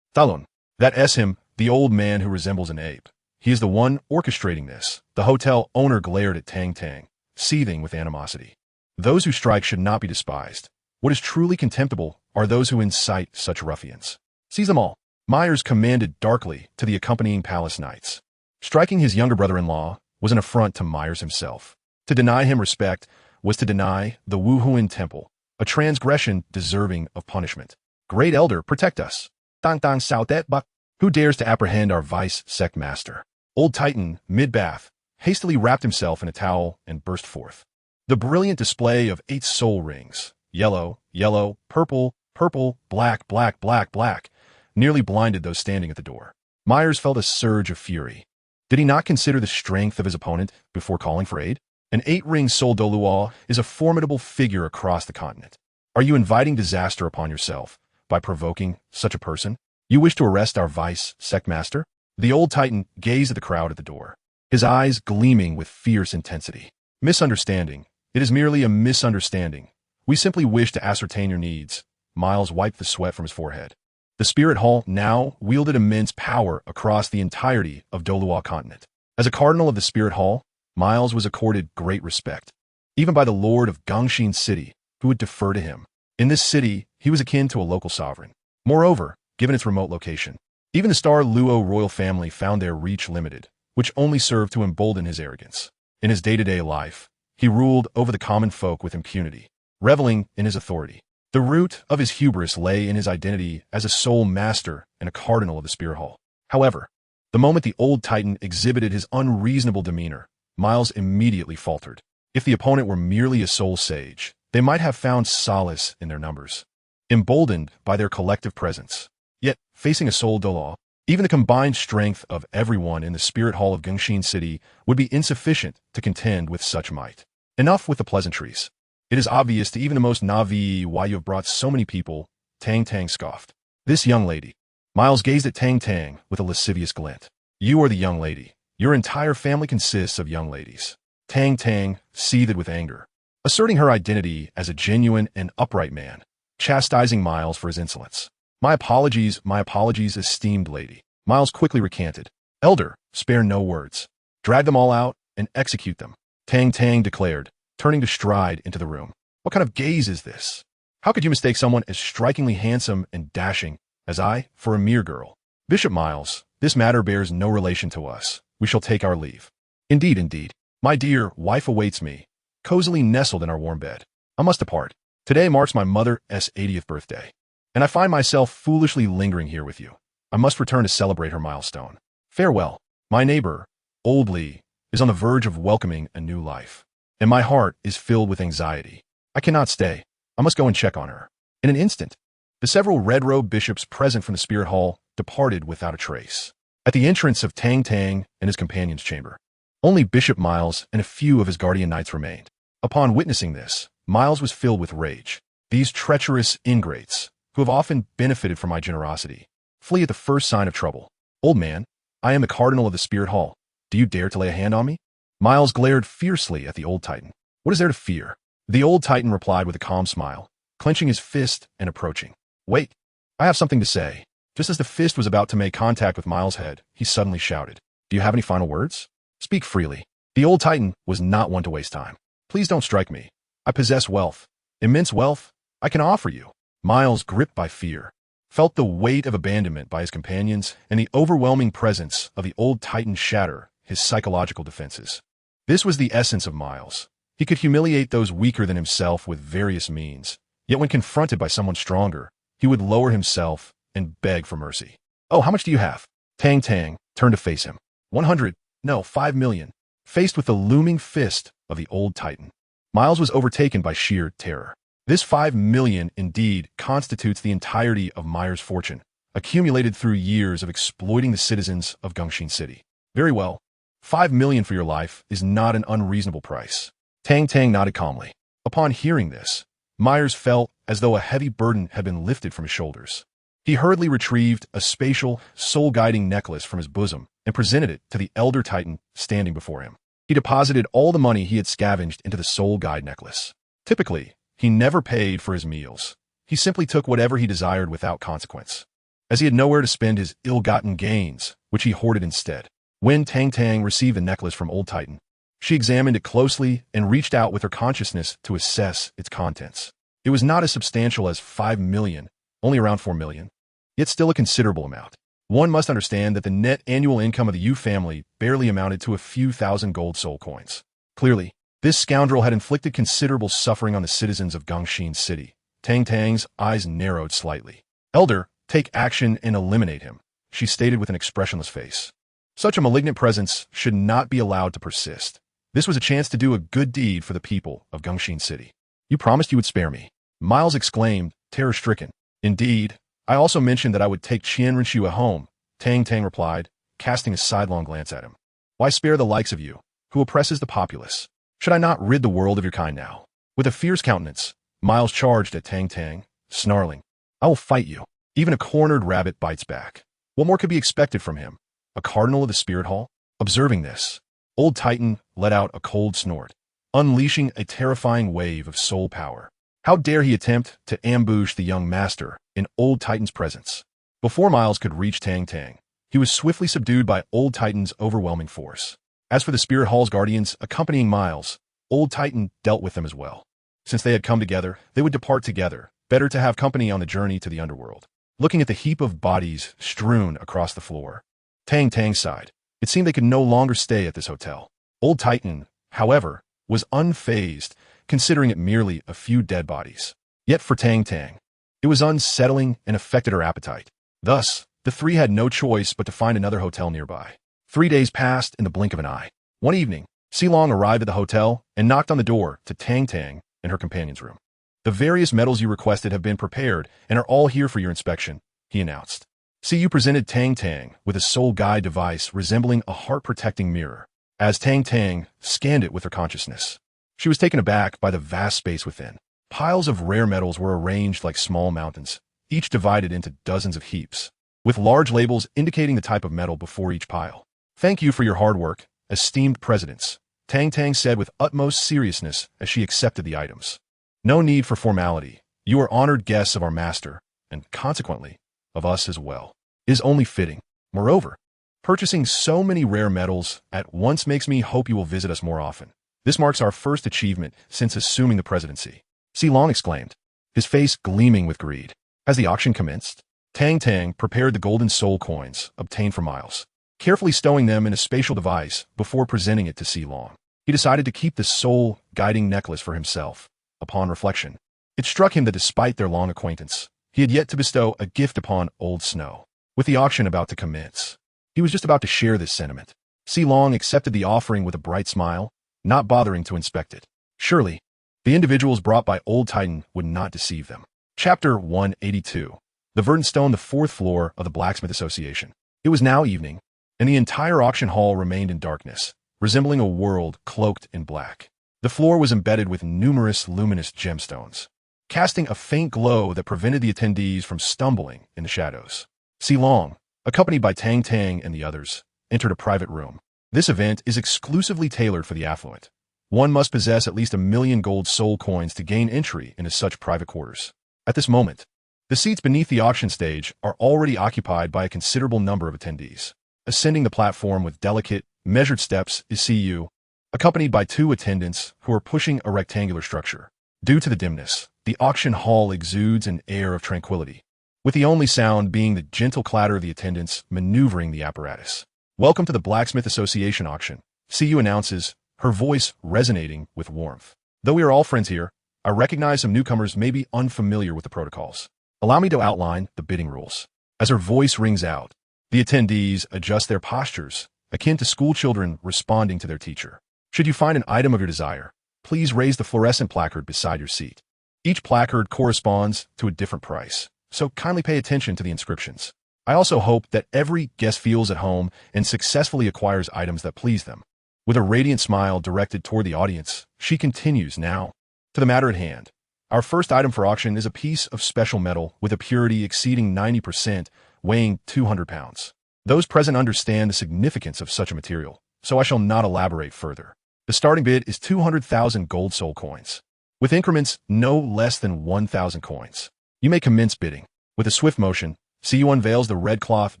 Talon. That's him, the old man who resembles an ape. He is the one orchestrating this." The hotel owner glared at Tang Tang, seething with animosity. Those who strike should not be despised. What is truly contemptible are those who incite such ruffians. "Seize them all," Myers commanded darkly to the accompanying palace knights. Striking his younger brother-in-law was an affront to Myers himself. To deny him respect was to deny the Wuhuan Temple, a transgression deserving of punishment. "Great elder, protect us. Tang Tang Sao Det Buck. Who dares to apprehend our vice sect master?" Old Titan, mid-bath, hastily wrapped himself in a towel and burst forth. The brilliant display of 8 soul rings, yellow, yellow, purple, purple, black, black, black, black, nearly blinded those standing at the door. Myers felt a surge of fury. Did he not consider the strength of his opponent before calling for aid? An 8-ring soul Douluo is a formidable figure across the continent. Are you inviting disaster upon yourself by provoking such a person? You wish to arrest our vice sect master? The old titan gazed at the crowd at the door, his eyes gleaming with fierce intensity. "Misunderstanding. It is merely a misunderstanding. We simply wish to ascertain your needs." Miles wiped the sweat from his forehead. The Spirit Hall now wielded immense power across the entirety of Douluo continent. As a cardinal of the Spirit Hall, Miles was accorded great respect, even by the lord of Gongxin City, who would defer to him. In this city, he was akin to a local sovereign. Moreover, given its remote location, even the Star Luo royal family found their reach limited, which only served to embolden his arrogance. In his day-to-day life, he ruled over the common folk with impunity, reveling in his authority. The root of his hubris lay in his identity as a sole master and a cardinal of the Spirit Hall. However, the moment the old titan exhibited his unreasonable demeanor, Miles immediately faltered. If the opponent were merely a soul sage, they might have found solace in their numbers, emboldened by their collective presence. Yet, facing a soul Douluo, even the combined strength of everyone in the Spirit Hall of Gongxin City would be insufficient to contend with such might. Enough with the pleasantries. It is obvious to even the most naive why you have brought so many people, Tang Tang scoffed. "This young lady." Miles gazed at Tang Tang with a lascivious glint. "You are the young lady. Your entire family consists of young ladies." Tang Tang seethed with anger, asserting her identity as a genuine and upright man, chastising Miles for his insolence. My apologies, esteemed lady." Miles quickly recanted. "Elder, spare no words. Drag them all out and execute them," Tang Tang declared, turning to stride into the room. "What kind of gaze is this? How could you mistake someone as strikingly handsome and dashing as I for a mere girl?" "Bishop Miles, this matter bears no relation to us. We shall take our leave." Indeed. My dear wife awaits me, cozily nestled in our warm bed. I must depart." Today marks my mother's 80th birthday, and I find myself foolishly lingering here with you. I must return to celebrate her milestone. Farewell. My neighbor, Old Lee, is on the verge of welcoming a new life, and my heart is filled with anxiety. I cannot stay. I must go and check on her. In an instant, the several red-robed bishops present from the spirit hall departed without a trace. At the entrance of Tang Tang and his companion's chamber, only Bishop Miles and a few of his guardian knights remained. Upon witnessing this, Miles was filled with rage. These treacherous ingrates, who have often benefited from my generosity, flee at the first sign of trouble. Old man, I am the cardinal of the spirit hall. Do you dare to lay a hand on me? Miles glared fiercely at the old titan. What is there to fear? The old titan replied with a calm smile, clenching his fist and approaching. Wait, I have something to say. Just as the fist was about to make contact with Miles' head, he suddenly shouted, Do you have any final words? Speak freely. The old titan was not one to waste time. Please don't strike me. I possess wealth. Immense wealth I can offer you. Miles, gripped by fear, felt the weight of abandonment by his companions and the overwhelming presence of the old titan shatter his psychological defenses. This was the essence of Miles. He could humiliate those weaker than himself with various means, yet when confronted by someone stronger, he would lower himself and beg for mercy. Oh, how much do you have? Tang Tang turned to face him. 100, no, 5 million. Faced with the looming fist of the old titan, Miles was overtaken by sheer terror. This 5 million indeed constitutes the entirety of Meyer's fortune, accumulated through years of exploiting the citizens of Gongxin City. Very well. 5 million for your life is not an unreasonable price. Tang Tang nodded calmly. Upon hearing this, Myers felt as though a heavy burden had been lifted from his shoulders. He hurriedly retrieved a spatial, soul-guiding necklace from his bosom and presented it to the elder titan standing before him. He deposited all the money he had scavenged into the soul guide necklace. Typically, he never paid for his meals. He simply took whatever he desired without consequence, as he had nowhere to spend his ill-gotten gains, which he hoarded instead. When Tang Tang received the necklace from Old Titan, she examined it closely and reached out with her consciousness to assess its contents. It was not as substantial as 5 million, only around 4 million, yet still a considerable amount. One must understand that the net annual income of the Yu family barely amounted to a few thousand gold soul coins. Clearly, this scoundrel had inflicted considerable suffering on the citizens of Gongxin City. Tang Tang's eyes narrowed slightly. Elder, take action and eliminate him, she stated with an expressionless face. Such a malignant presence should not be allowed to persist. This was a chance to do a good deed for the people of Gongxin City. You promised you would spare me, Miles exclaimed, terror-stricken. Indeed, I also mentioned that I would take Qian Rinxue home, Tang Tang replied, casting a sidelong glance at him. Why spare the likes of you, who oppresses the populace? Should I not rid the world of your kind now? With a fierce countenance, Miles charged at Tang Tang, snarling, I will fight you. Even a cornered rabbit bites back. What more could be expected from him? A cardinal of the spirit hall? Observing this, Old Titan let out a cold snort, unleashing a terrifying wave of soul power. How dare he attempt to ambush the young master in Old Titan's presence? Before Miles could reach Tang Tang, he was swiftly subdued by Old Titan's overwhelming force. As for the Spirit Hall's guardians accompanying Miles, Old Titan dealt with them as well. Since they had come together, they would depart together. Better to have company on the journey to the underworld. Looking at the heap of bodies strewn across the floor, Tang Tang sighed. It seemed they could no longer stay at this hotel. Old Titan, however, was unfazed, considering it merely a few dead bodies. Yet for Tang Tang, it was unsettling and affected her appetite. Thus, the three had no choice but to find another hotel nearby. 3 days passed in the blink of an eye. One evening, Silong arrived at the hotel and knocked on the door to Tang Tang and her companion's room. The various medals you requested have been prepared and are all here for your inspection, he announced. Yu presented Tang Tang with a soul guide device resembling a heart-protecting mirror. As Tang Tang scanned it with her consciousness, she was taken aback by the vast space within. Piles of rare metals were arranged like small mountains, each divided into dozens of heaps, with large labels indicating the type of metal before each pile. Thank you for your hard work, esteemed presidents, Tang Tang said with utmost seriousness as she accepted the items. No need for formality. You are honored guests of our master, and consequently, of us as well. It is only fitting. Moreover, purchasing so many rare metals at once makes me hope you will visit us more often. This marks our first achievement since assuming the presidency. Silong exclaimed, his face gleaming with greed. As the auction commenced, Tang Tang prepared the golden soul coins obtained from Miles, carefully stowing them in a spatial device before presenting it to Silong. He decided to keep the soul-guiding necklace for himself. Upon reflection, It struck him that despite their long acquaintance, he had yet to bestow a gift upon Old Snow. With the auction about to commence, he was just about to share this sentiment. Long accepted the offering with a bright smile, not bothering to inspect it. Surely, the individuals brought by Old Titan would not deceive them. Chapter 182. The Verdant Stone, the fourth floor of the Blacksmith Association. It was now evening, and the entire auction hall remained in darkness, resembling a world cloaked in black. The floor was embedded with numerous luminous gemstones, casting a faint glow that prevented the attendees from stumbling in the shadows. Long, accompanied by Tang Tang and the others, entered a private room. This event is exclusively tailored for the affluent. One must possess at least 1 million gold soul coins to gain entry into such private quarters. At this moment, the seats beneath the auction stage are already occupied by a considerable number of attendees. Ascending the platform with delicate, measured steps is Cu, accompanied by 2 attendants who are pushing a rectangular structure. Due to the dimness, the auction hall exudes an air of tranquility, with the only sound being the gentle clatter of the attendants maneuvering the apparatus. "Welcome to the Blacksmith Association auction," Cu announces, her voice resonating with warmth. "Though we are all friends here, I recognize some newcomers may be unfamiliar with the protocols. Allow me to outline the bidding rules." As her voice rings out, the attendees adjust their postures, akin to schoolchildren responding to their teacher. Should you find an item of your desire, please raise the fluorescent placard beside your seat. Each placard corresponds to a different price, so kindly pay attention to the inscriptions. I also hope that every guest feels at home and successfully acquires items that please them. With a radiant smile directed toward the audience, she continues now. To the matter at hand. Our first item for auction is a piece of special metal with a purity exceeding 90%, weighing 200 pounds. Those present understand the significance of such a material, so I shall not elaborate further. The starting bid is 200,000 gold soul coins, with increments no less than 1,000 coins. You may commence bidding. With a swift motion, Cu unveils the red cloth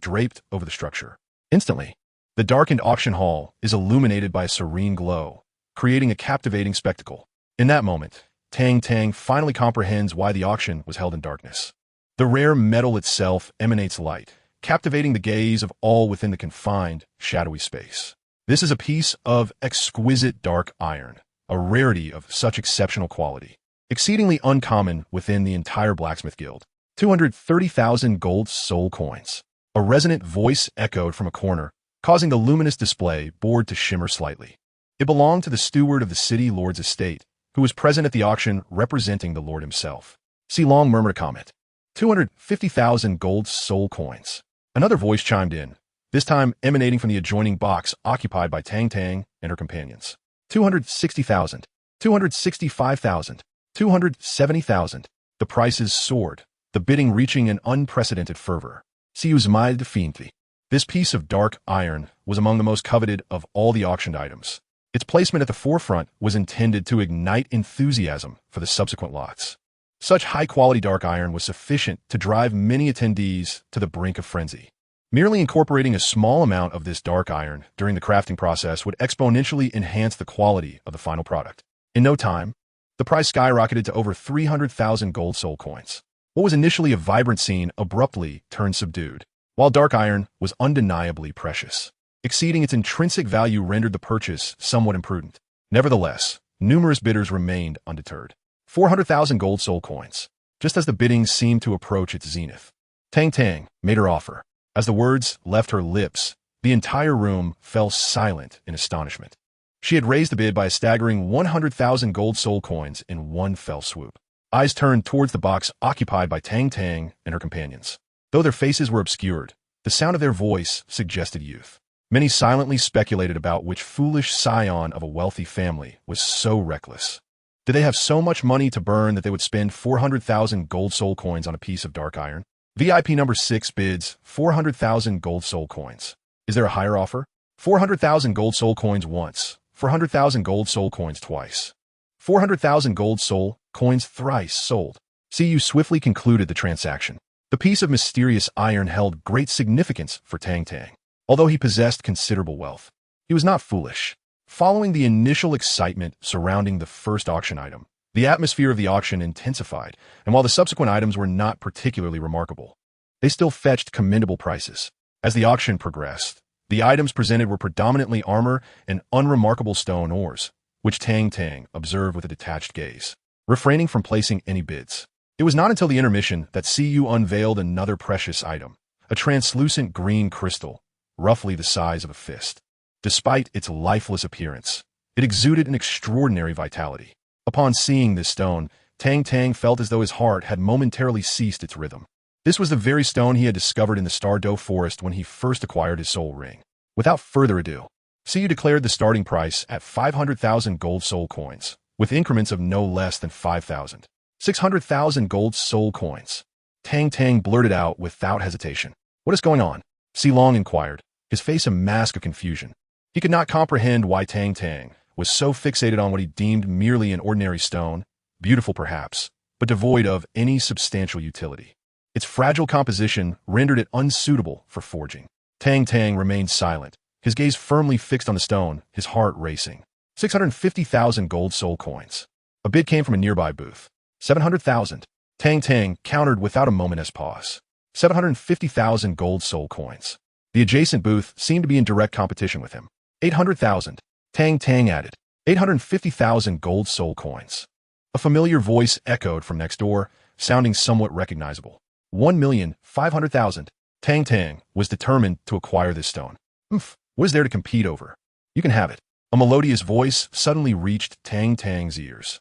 draped over the structure. Instantly, the darkened auction hall is illuminated by a serene glow, creating a captivating spectacle. In that moment, Tang Tang finally comprehends why the auction was held in darkness. The rare metal itself emanates light, captivating the gaze of all within the confined, shadowy space. This is a piece of exquisite dark iron, a rarity of such exceptional quality, exceedingly uncommon within the entire blacksmith guild. 230,000 gold soul coins. A resonant voice echoed from a corner, causing the luminous display board to shimmer slightly. It belonged to the steward of the city lord's estate, who was present at the auction representing the lord himself. Long murmured a comment. 250,000 gold soul coins. Another voice chimed in, this time emanating from the adjoining box occupied by Tang Tang and her companions. 260,000. 265,000. 270,000. The prices soared, the bidding reaching an unprecedented fervor. Cu smiled faintly. This piece of dark iron was among the most coveted of all the auctioned items. Its placement at the forefront was intended to ignite enthusiasm for the subsequent lots. Such high-quality dark iron was sufficient to drive many attendees to the brink of frenzy. Merely incorporating a small amount of this dark iron during the crafting process would exponentially enhance the quality of the final product. In no time, the price skyrocketed to over 300,000 gold soul coins. What was initially a vibrant scene abruptly turned subdued, while dark iron was undeniably precious. Exceeding its intrinsic value rendered the purchase somewhat imprudent. Nevertheless, numerous bidders remained undeterred. 400,000 gold soul coins. Just as the bidding seemed to approach its zenith, Tang Tang made her offer. As the words left her lips, the entire room fell silent in astonishment. She had raised the bid by a staggering 100,000 gold soul coins in one fell swoop. Eyes turned towards the box occupied by Tang Tang and her companions. Though their faces were obscured, the sound of their voice suggested youth. Many silently speculated about which foolish scion of a wealthy family was so reckless. Did they have so much money to burn that they would spend 400,000 gold soul coins on a piece of dark iron? VIP number 6 bids 400,000 gold soul coins. Is there a higher offer? 400,000 gold soul coins once, 400,000 gold soul coins twice. 400,000 gold soul coins thrice sold. Cu swiftly concluded the transaction. The piece of mysterious iron held great significance for Tang Tang. Although he possessed considerable wealth, he was not foolish. Following the initial excitement surrounding the first auction item, the atmosphere of the auction intensified, and while the subsequent items were not particularly remarkable, they still fetched commendable prices. As the auction progressed, the items presented were predominantly armor and unremarkable stone ores, which Tang Tang observed with a detached gaze. refraining from placing any bids. It was not until the intermission that Siyu unveiled another precious item, a translucent green crystal, roughly the size of a fist. Despite its lifeless appearance, it exuded an extraordinary vitality. Upon seeing this stone, Tang Tang felt as though his heart had momentarily ceased its rhythm. This was the very stone he had discovered in the Stardow forest when he first acquired his soul ring. Without further ado, Siyu declared the starting price at 500,000 gold soul coins, with increments of no less than 5,000. 600,000 gold soul coins. Tang Tang blurted out without hesitation. What is going on? Long inquired, his face a mask of confusion. He could not comprehend why Tang Tang was so fixated on what he deemed merely an ordinary stone, beautiful perhaps, but devoid of any substantial utility. Its fragile composition rendered it unsuitable for forging. Tang Tang remained silent, his gaze firmly fixed on the stone, his heart racing. 650,000 gold soul coins. A bid came from a nearby booth. 700,000. Tang Tang countered without a moment's pause. 750,000 gold soul coins. The adjacent booth seemed to be in direct competition with him. 800,000. Tang Tang added. 850,000 gold soul coins. A familiar voice echoed from next door, sounding somewhat recognizable. 1,500,000. Tang Tang was determined to acquire this stone. What is there to compete over? You can have it. A melodious voice suddenly reached Tang Tang's ears.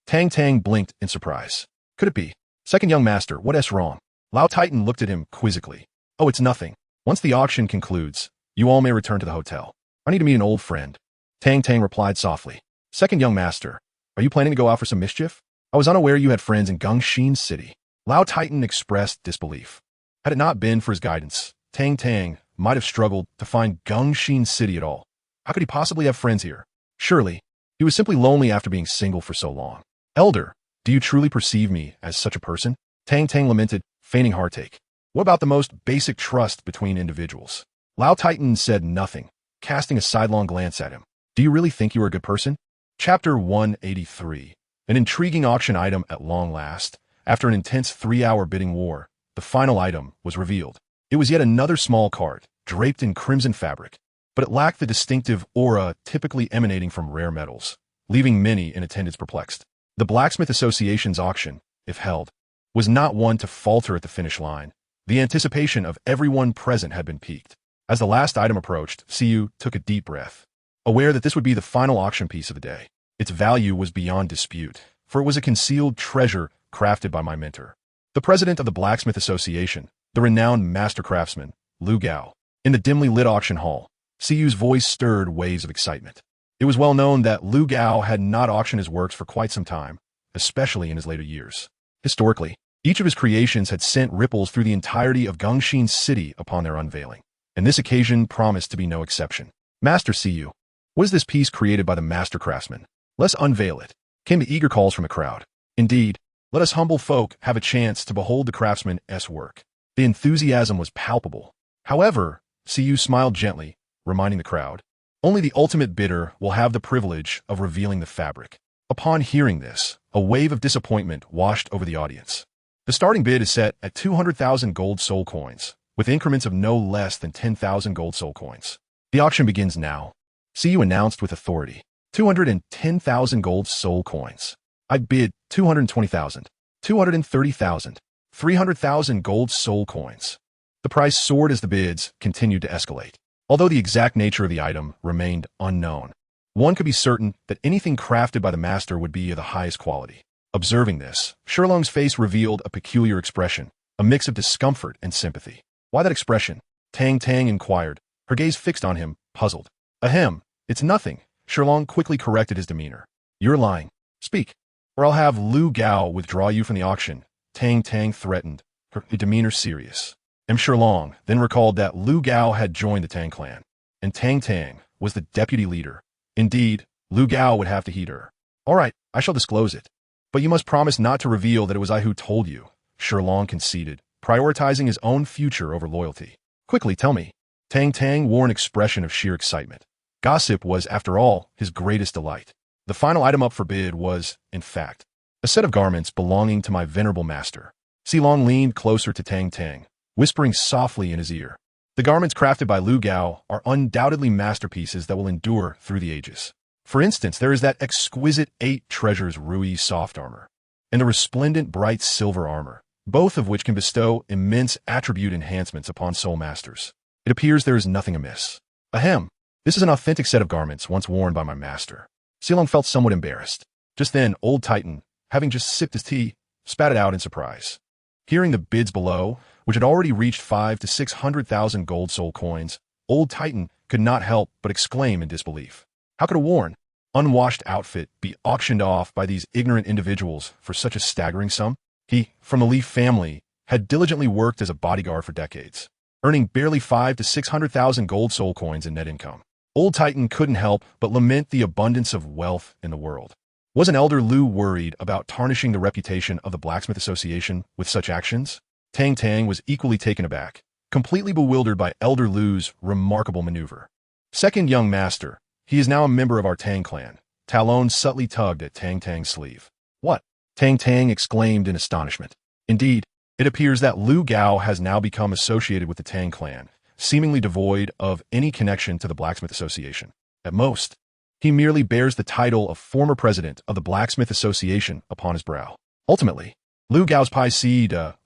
Tang Tang blinked in surprise. Could it be? Second young master, what's wrong? Lao Titan looked at him quizzically. Oh, it's nothing. Once the auction concludes, you all may return to the hotel. I need to meet an old friend. Tang Tang replied softly. Second young master, are you planning to go out for some mischief? I was unaware you had friends in Gongxin City. Lao Titan expressed disbelief. Had it not been for his guidance, Tang Tang might have struggled to find Gongxin City at all. How could he possibly have friends here? Surely, he was simply lonely after being single for so long. Elder, do you truly perceive me as such a person? Tang Tang lamented, feigning heartache. What about the most basic trust between individuals? Lao Titan said nothing, casting a sidelong glance at him. Do you really think you are a good person? Chapter 183. An intriguing auction item at long last. After an intense 3-hour bidding war, the final item was revealed. It was yet another small cart, draped in crimson fabric, but it lacked the distinctive aura typically emanating from rare metals, leaving many in attendance perplexed. The Blacksmith Association's auction, if held, was not one to falter at the finish line. The anticipation of everyone present had been piqued. As the last item approached, Siyu took a deep breath, aware that this would be the final auction piece of the day. Its value was beyond dispute, for it was a concealed treasure crafted by my mentor, the president of the Blacksmith Association, the renowned master craftsman, Lu Gao. In the dimly lit auction hall, Siyu's voice stirred waves of excitement. It was well known that Lu Gao had not auctioned his works for quite some time, especially in his later years. Historically, each of his creations had sent ripples through the entirety of Gongxin City upon their unveiling, and this occasion promised to be no exception. Master Siyu, what is this piece created by the master craftsman? Let's unveil it, came the eager calls from the crowd. Indeed, let us humble folk have a chance to behold the craftsman's work. The enthusiasm was palpable. However, Siyu smiled gently, reminding the crowd, only the ultimate bidder will have the privilege of revealing the fabric. Upon hearing this, a wave of disappointment washed over the audience. The starting bid is set at 200,000 gold soul coins, with increments of no less than 10,000 gold soul coins. The auction begins now. Siyu announced with authority. 210,000 gold soul coins. I bid 220,000, 230,000, 300,000 gold soul coins. The price soared as the bids continued to escalate. Although the exact nature of the item remained unknown, one could be certain that anything crafted by the master would be of the highest quality. Observing this, Shilong's face revealed a peculiar expression, a mix of discomfort and sympathy. Why that expression? Tang Tang inquired, her gaze fixed on him, puzzled. Ahem, it's nothing. Shilong quickly corrected his demeanor. You're lying. Speak, or I'll have Lu Gao withdraw you from the auction, Tang Tang threatened, her demeanor serious. Shilong then recalled that Lu Gao had joined the Tang clan, and Tang Tang was the deputy leader. Indeed, Lu Gao would have to heed her. All right, I shall disclose it. But you must promise not to reveal that it was I who told you, Shilong conceded, prioritizing his own future over loyalty. Quickly, tell me. Tang Tang wore an expression of sheer excitement. Gossip was, after all, his greatest delight. The final item up for bid was, in fact, a set of garments belonging to my venerable master. Xilong leaned closer to Tang Tang, whispering softly in his ear. The garments crafted by Lu Gao are undoubtedly masterpieces that will endure through the ages. For instance, there is that exquisite 8 treasures Rui soft armor, and the resplendent bright silver armor, both of which can bestow immense attribute enhancements upon soul masters. It appears there is nothing amiss. Ahem, this is an authentic set of garments once worn by my master. Silong felt somewhat embarrassed. Just then, Old Titan, having just sipped his tea, spat it out in surprise. Hearing the bids below, which had already reached 5 to 600,000 gold soul coins, Old Titan could not help but exclaim in disbelief. How could a worn, unwashed outfit be auctioned off by these ignorant individuals for such a staggering sum? He, from the Leaf family, had diligently worked as a bodyguard for decades, earning barely 5 to 600,000 gold soul coins in net income. Old Titan couldn't help but lament the abundance of wealth in the world. Wasn't Elder Lu worried about tarnishing the reputation of the Blacksmith Association with such actions? Tang Tang was equally taken aback, completely bewildered by Elder Lu's remarkable maneuver. Second young master, he is now a member of our Tang clan. Talon subtly tugged at Tang Tang's sleeve. What? Tang Tang exclaimed in astonishment. Indeed, it appears that Lu Gao has now become associated with the Tang clan, seemingly devoid of any connection to the Blacksmith Association. At most, he merely bears the title of former president of the Blacksmith Association upon his brow. Ultimately, Lu Gao's Pi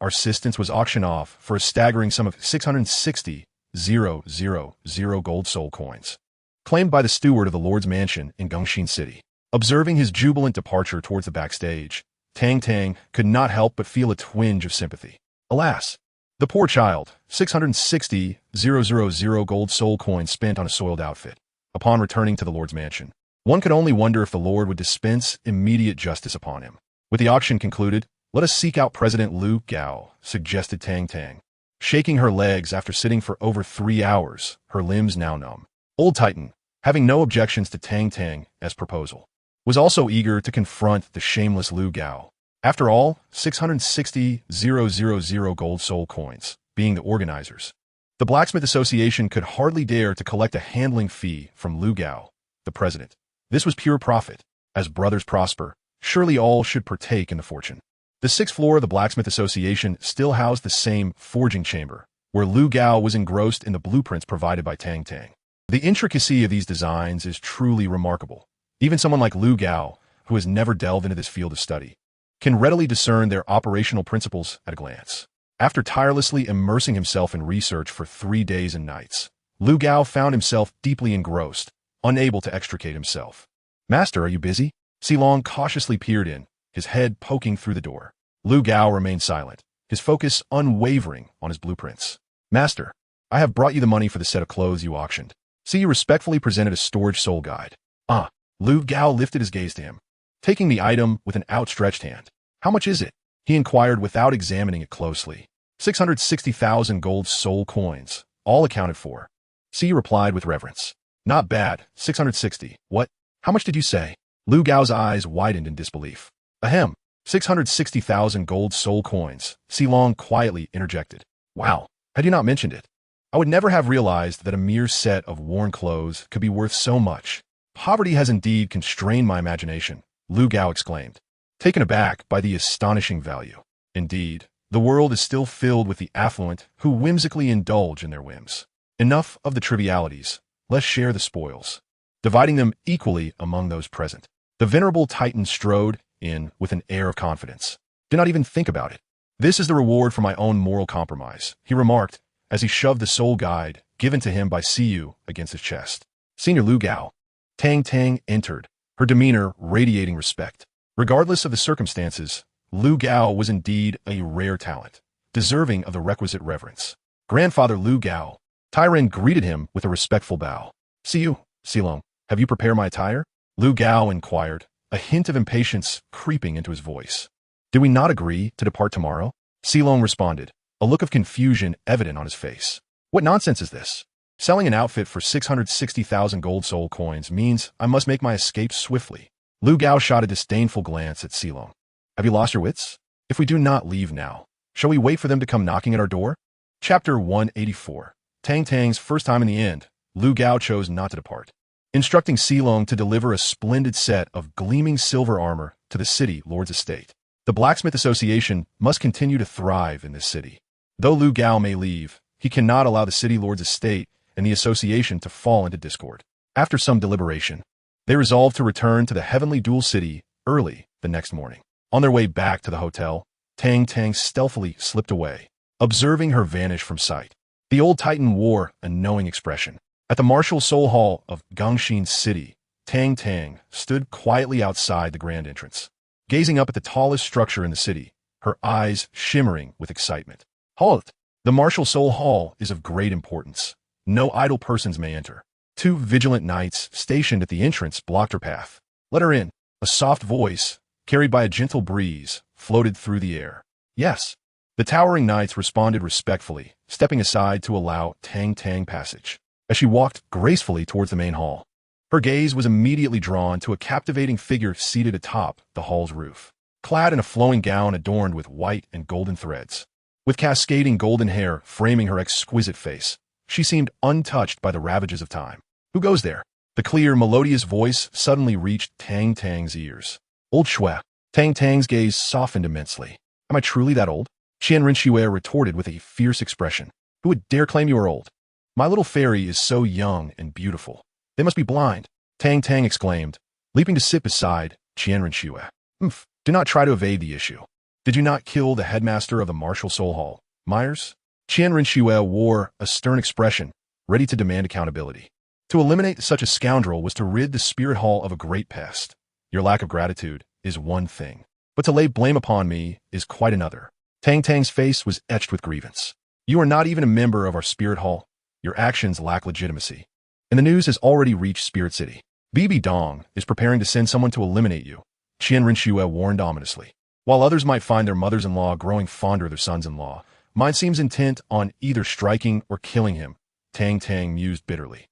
assistance was auctioned off for a staggering sum of 660,000 gold soul coins, claimed by the steward of the Lord's Mansion in Gongxin City. Observing his jubilant departure towards the backstage, Tang Tang could not help but feel a twinge of sympathy. Alas, the poor child, 660,000 gold soul coins spent on a soiled outfit. Upon returning to the Lord's Mansion, one could only wonder if the Lord would dispense immediate justice upon him. With the auction concluded, let us seek out President Lu Gao, suggested Tang Tang. Shaking her legs after sitting for over 3 hours, her limbs now numb. Old Titan, having no objections to Tang Tang's proposal, was also eager to confront the shameless Lu Gao. After all, 660,000 gold soul coins, being the organizers, the Blacksmith Association could hardly dare to collect a handling fee from Lu Gao, the president. This was pure profit. As brothers prosper, surely all should partake in the fortune. The 6th floor of the Blacksmith Association still housed the same forging chamber, where Lu Gao was engrossed in the blueprints provided by Tang Tang. The intricacy of these designs is truly remarkable. Even someone like Lu Gao, who has never delved into this field of study, can readily discern their operational principles at a glance. After tirelessly immersing himself in research for 3 days and nights, Lu Gao found himself deeply engrossed, unable to extricate himself. Master, are you busy? Silong cautiously peered in, his head poking through the door. Lu Gao remained silent, his focus unwavering on his blueprints. Master, I have brought you the money for the set of clothes you auctioned. See, respectfully presented a storage soul guide. Ah, Lu Gao lifted his gaze to him, taking the item with an outstretched hand. How much is it? He inquired without examining it closely. 660,000 gold soul coins, all accounted for. C replied with reverence. Not bad, 660. What? How much did you say? Lu Gao's eyes widened in disbelief. Ahem, 660,000 gold soul coins, Silong quietly interjected. Wow, had you not mentioned it, I would never have realized that a mere set of worn clothes could be worth so much. Poverty has indeed constrained my imagination, Lu Gao exclaimed, taken aback by the astonishing value. Indeed, the world is still filled with the affluent who whimsically indulge in their whims. Enough of the trivialities, let's share the spoils, dividing them equally among those present. The venerable Titan strode in with an air of confidence. Do not even think about it. This is the reward for my own moral compromise, he remarked as he shoved the soul guide given to him by Siyu against his chest. Senior Lu Gao. Tang Tang entered, her demeanor radiating respect. Regardless of the circumstances, Lu Gao was indeed a rare talent, deserving of the requisite reverence. Grandfather Lu Gao. Tyren greeted him with a respectful bow. See you, Silong. Have you prepared my attire? Lu Gao inquired, a hint of impatience creeping into his voice. Did we not agree to depart tomorrow? Silong responded, a look of confusion evident on his face. What nonsense is this? Selling an outfit for 660,000 gold soul coins means I must make my escape swiftly. Lu Gao shot a disdainful glance at Silong. Have you lost your wits? If we do not leave now, shall we wait for them to come knocking at our door? Chapter 184. Tang Tang's first time in the end, Lu Gao chose not to depart, instructing Silong to deliver a splendid set of gleaming silver armor to the city lord's estate. The Blacksmith Association must continue to thrive in this city. Though Lu Gao may leave, he cannot allow the city lord's estate and the association to fall into discord. After some deliberation, They resolved to return to the heavenly dual city early the next morning. On their way back to the hotel, Tang Tang stealthily slipped away, observing her vanish from sight. The old titan wore a knowing expression. At the martial soul hall of Gongxin City, Tang Tang stood quietly outside the grand entrance, gazing up at the tallest structure in the city, her eyes shimmering with excitement. Halt! The martial soul hall is of great importance. No idle persons may enter. 2 vigilant knights stationed at the entrance blocked her path. Let her in. A soft voice, carried by a gentle breeze, floated through the air. Yes. The towering knights responded respectfully, stepping aside to allow Tang Tang passage. As she walked gracefully towards the main hall, her gaze was immediately drawn to a captivating figure seated atop the hall's roof, clad in a flowing gown adorned with white and golden threads. With cascading golden hair framing her exquisite face, she seemed untouched by the ravages of time. Who goes there? The clear, melodious voice suddenly reached Tang Tang's ears. Old Xue. Tang Tang's gaze softened immensely. Am I truly that old? Xuantian retorted with a fierce expression. Who would dare claim you are old? My little fairy is so young and beautiful. They must be blind, Tang Tang exclaimed, leaping to sit beside Xuantian. Do not try to evade the issue. Did you not kill the headmaster of the martial soul hall, Myers? Xuantian wore a stern expression, ready to demand accountability. To eliminate such a scoundrel was to rid the spirit hall of a great pest. Your lack of gratitude is one thing, but to lay blame upon me is quite another. Tang Tang's face was etched with grievance. You are not even a member of our spirit hall. Your actions lack legitimacy. And the news has already reached Spirit City. Bibi Dong is preparing to send someone to eliminate you, Xuantian warned ominously. While others might find their mothers-in-law growing fonder of their sons-in-law, mine seems intent on either striking or killing him, Tang Tang mused bitterly.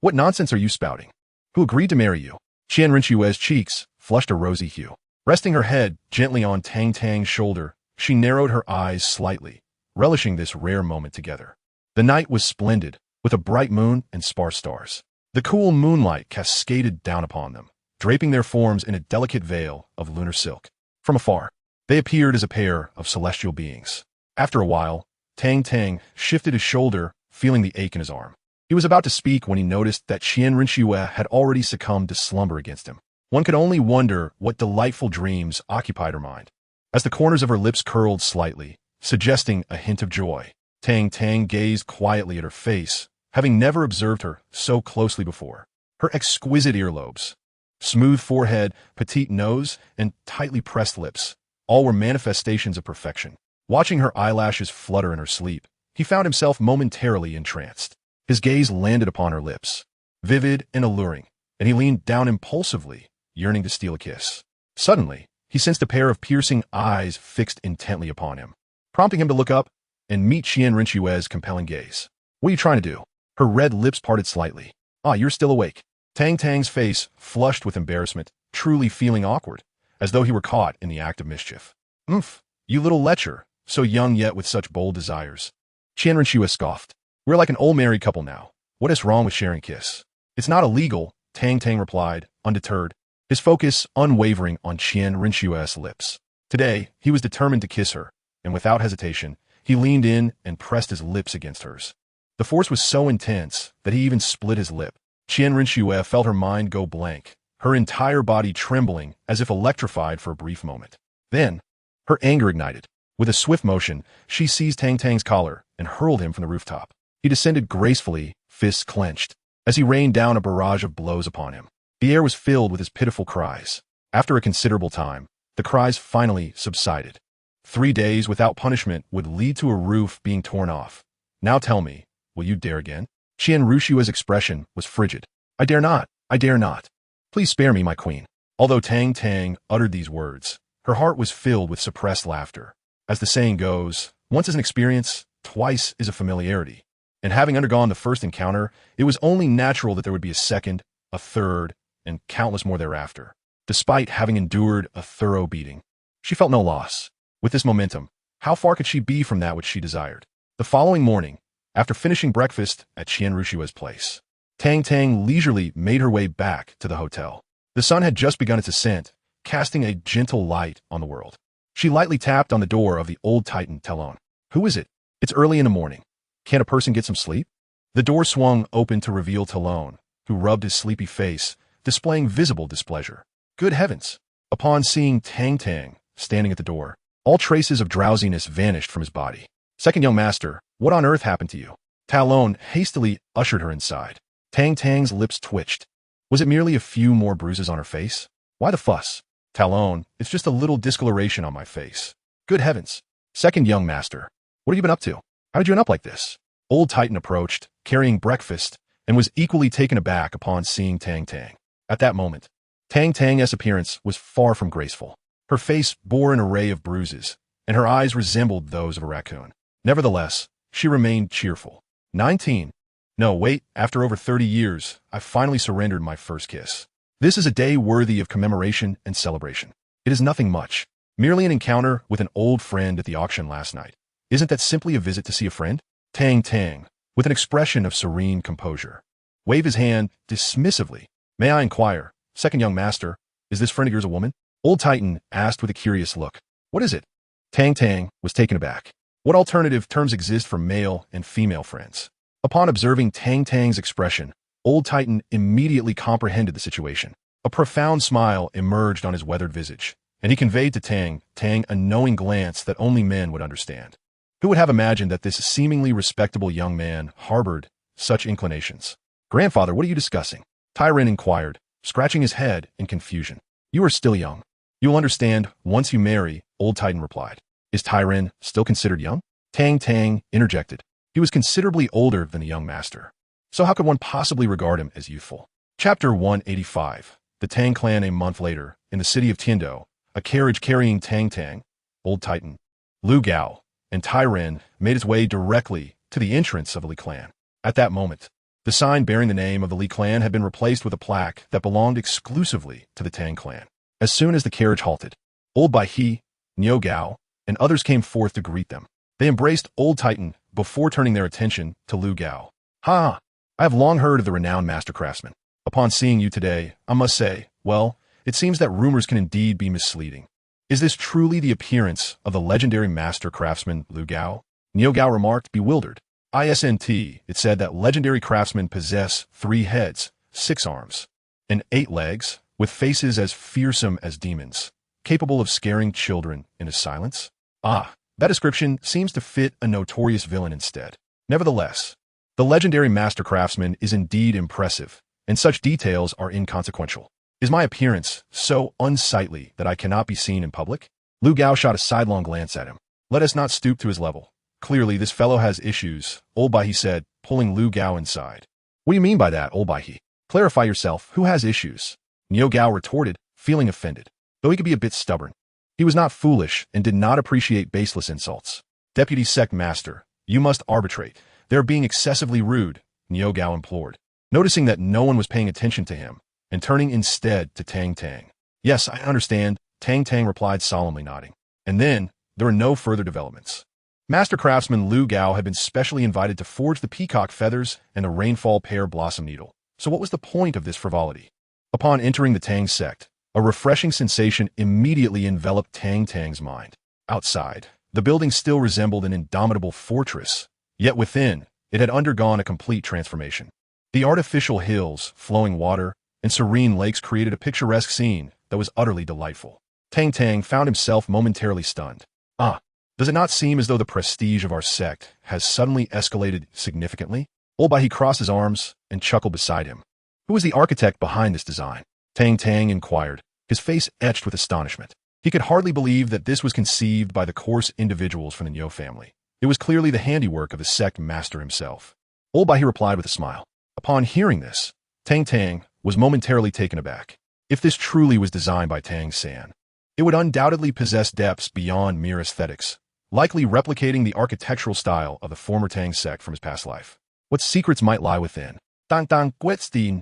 What nonsense are you spouting? Who agreed to marry you? Xuantian's cheeks flushed a rosy hue. Resting her head gently on Tang Tang's shoulder, she narrowed her eyes slightly, relishing this rare moment together. The night was splendid, with a bright moon and sparse stars. The cool moonlight cascaded down upon them, draping their forms in a delicate veil of lunar silk. From afar, they appeared as a pair of celestial beings. After a while, Tang Tang shifted his shoulder, feeling the ache in his arm. He was about to speak when he noticed that Xuantian had already succumbed to slumber against him. One could only wonder what delightful dreams occupied her mind. As the corners of her lips curled slightly, suggesting a hint of joy, Tang Tang gazed quietly at her face, having never observed her so closely before. Her exquisite earlobes, smooth forehead, petite nose, and tightly pressed lips, all were manifestations of perfection. Watching her eyelashes flutter in her sleep, he found himself momentarily entranced. His gaze landed upon her lips, vivid and alluring, and he leaned down impulsively, yearning to steal a kiss. Suddenly, he sensed a pair of piercing eyes fixed intently upon him, prompting him to look up and meet Xuantian's compelling gaze. What are you trying to do? Her red lips parted slightly. You're still awake. Tang Tang's face flushed with embarrassment, truly feeling awkward, as though he were caught in the act of mischief. You little lecher, so young yet with such bold desires. Xuantian scoffed. We're like an old married couple now. What is wrong with sharing a kiss? It's not illegal, Tang Tang replied, undeterred, his focus unwavering on Xuantian's lips. Today, he was determined to kiss her, and without hesitation, he leaned in and pressed his lips against hers. The force was so intense that he even split his lip. Xuantian felt her mind go blank, her entire body trembling as if electrified for a brief moment. Then, her anger ignited. With a swift motion, she seized Tang Tang's collar and hurled him from the rooftop. He descended gracefully, fists clenched, as he rained down a barrage of blows upon him. The air was filled with his pitiful cries. After a considerable time, the cries finally subsided. 3 days without punishment would lead to a roof being torn off. Now tell me, will you dare again? Xuantian's expression was frigid. I dare not. I dare not. Please spare me, my queen. Although Tang Tang uttered these words, her heart was filled with suppressed laughter. As the saying goes, once is an experience, twice is a familiarity. And having undergone the first encounter, it was only natural that there would be a second, a third, and countless more thereafter. Despite having endured a thorough beating, she felt no loss. With this momentum, how far could she be from that which she desired? The following morning, after finishing breakfast at Xuantian's place, Tang Tang leisurely made her way back to the hotel. The sun had just begun its ascent, casting a gentle light on the world. She lightly tapped on the door of the old titan Talon. Who is it? It's early in the morning. Can't a person get some sleep? The door swung open to reveal Talon, who rubbed his sleepy face, displaying visible displeasure. Good heavens! Upon seeing Tang Tang standing at the door, all traces of drowsiness vanished from his body. Second young master, what on earth happened to you? Talon hastily ushered her inside. Tang Tang's lips twitched. Was it merely a few more bruises on her face? Why the fuss? Talon, it's just a little discoloration on my face. Good heavens! Second young master, what have you been up to? How did you end up like this? Old Titan approached, carrying breakfast, and was equally taken aback upon seeing Tang Tang. At that moment, Tang Tang's appearance was far from graceful. Her face bore an array of bruises, and her eyes resembled those of a raccoon. Nevertheless, she remained cheerful. 19. No, wait, after over 30 years, I finally surrendered my first kiss. This is a day worthy of commemoration and celebration. It is nothing much, merely an encounter with an old friend at the auction last night. Isn't that simply a visit to see a friend? Tang Tang, with an expression of serene composure, waved his hand dismissively. May I inquire, second young master, is this friend of yours a woman? Old Titan asked with a curious look. What is it? Tang Tang was taken aback. What alternative terms exist for male and female friends? Upon observing Tang Tang's expression, Old Titan immediately comprehended the situation. A profound smile emerged on his weathered visage, and he conveyed to Tang Tang a knowing glance that only men would understand. Who would have imagined that this seemingly respectable young man harbored such inclinations? Grandfather, what are you discussing? Tyron inquired, scratching his head in confusion. You are still young. You'll understand once you marry, Old Titan replied. Is Tyron still considered young? Tang Tang interjected. He was considerably older than the young master. So how could one possibly regard him as youthful? Chapter 185. The Tang clan. A month later, in the city of Tiando, a carriage carrying Tang Tang, Old Titan, Lu Gao, and Tyron made its way directly to the entrance of the Li clan. At that moment, the sign bearing the name of the Li clan had been replaced with a plaque that belonged exclusively to the Tang clan. As soon as the carriage halted, Old Bai He, Niu Gao, and others came forth to greet them. They embraced Old Titan before turning their attention to Lu Gao. Ha! I have long heard of the renowned master craftsman. Upon seeing you today, I must say, well, it seems that rumors can indeed be misleading. Is this truly the appearance of the legendary master craftsman Lu Gao? Niu Gao remarked, bewildered. Isn't it said that legendary craftsmen possess 3 heads, 6 arms, and 8 legs, with faces as fearsome as demons, capable of scaring children into silence? Ah, that description seems to fit a notorious villain instead. Nevertheless, the legendary master craftsman is indeed impressive, and such details are inconsequential. Is my appearance so unsightly that I cannot be seen in public? Lu Gao shot a sidelong glance at him. Let us not stoop to his level. Clearly, this fellow has issues, Old Bai He said, pulling Lu Gao inside. What do you mean by that, Old Bai He? Clarify yourself. Who has issues? Niu Gao retorted, feeling offended. Though he could be a bit stubborn, he was not foolish and did not appreciate baseless insults. Deputy Sect Master, you must arbitrate. They're being excessively rude, Niu Gao implored, noticing that no one was paying attention to him, and turning instead to Tang Tang. Yes, I understand, Tang Tang replied solemnly nodding. And then, there were no further developments. Master craftsman Lu Gao had been specially invited to forge the peacock feathers and the rainfall pear blossom needle. So what was the point of this frivolity? Upon entering the Tang Sect, a refreshing sensation immediately enveloped Tang Tang's mind. Outside, the building still resembled an indomitable fortress, yet within, it had undergone a complete transformation. The artificial hills, flowing water, and serene lakes created a picturesque scene that was utterly delightful. Tang Tang found himself momentarily stunned. Ah, does it not seem as though the prestige of our sect has suddenly escalated significantly? Old Bai He crossed his arms and chuckled beside him. Who is the architect behind this design? Tang Tang inquired, his face etched with astonishment. He could hardly believe that this was conceived by the coarse individuals from the Niu family. It was clearly the handiwork of the sect master himself. Old Bai He replied with a smile. Upon hearing this, Tang Tang was momentarily taken aback. If this truly was designed by Tang San, it would undoubtedly possess depths beyond mere aesthetics, likely replicating the architectural style of the former Tang Sect from his past life. What secrets might lie within? Tang Tang Guetstein.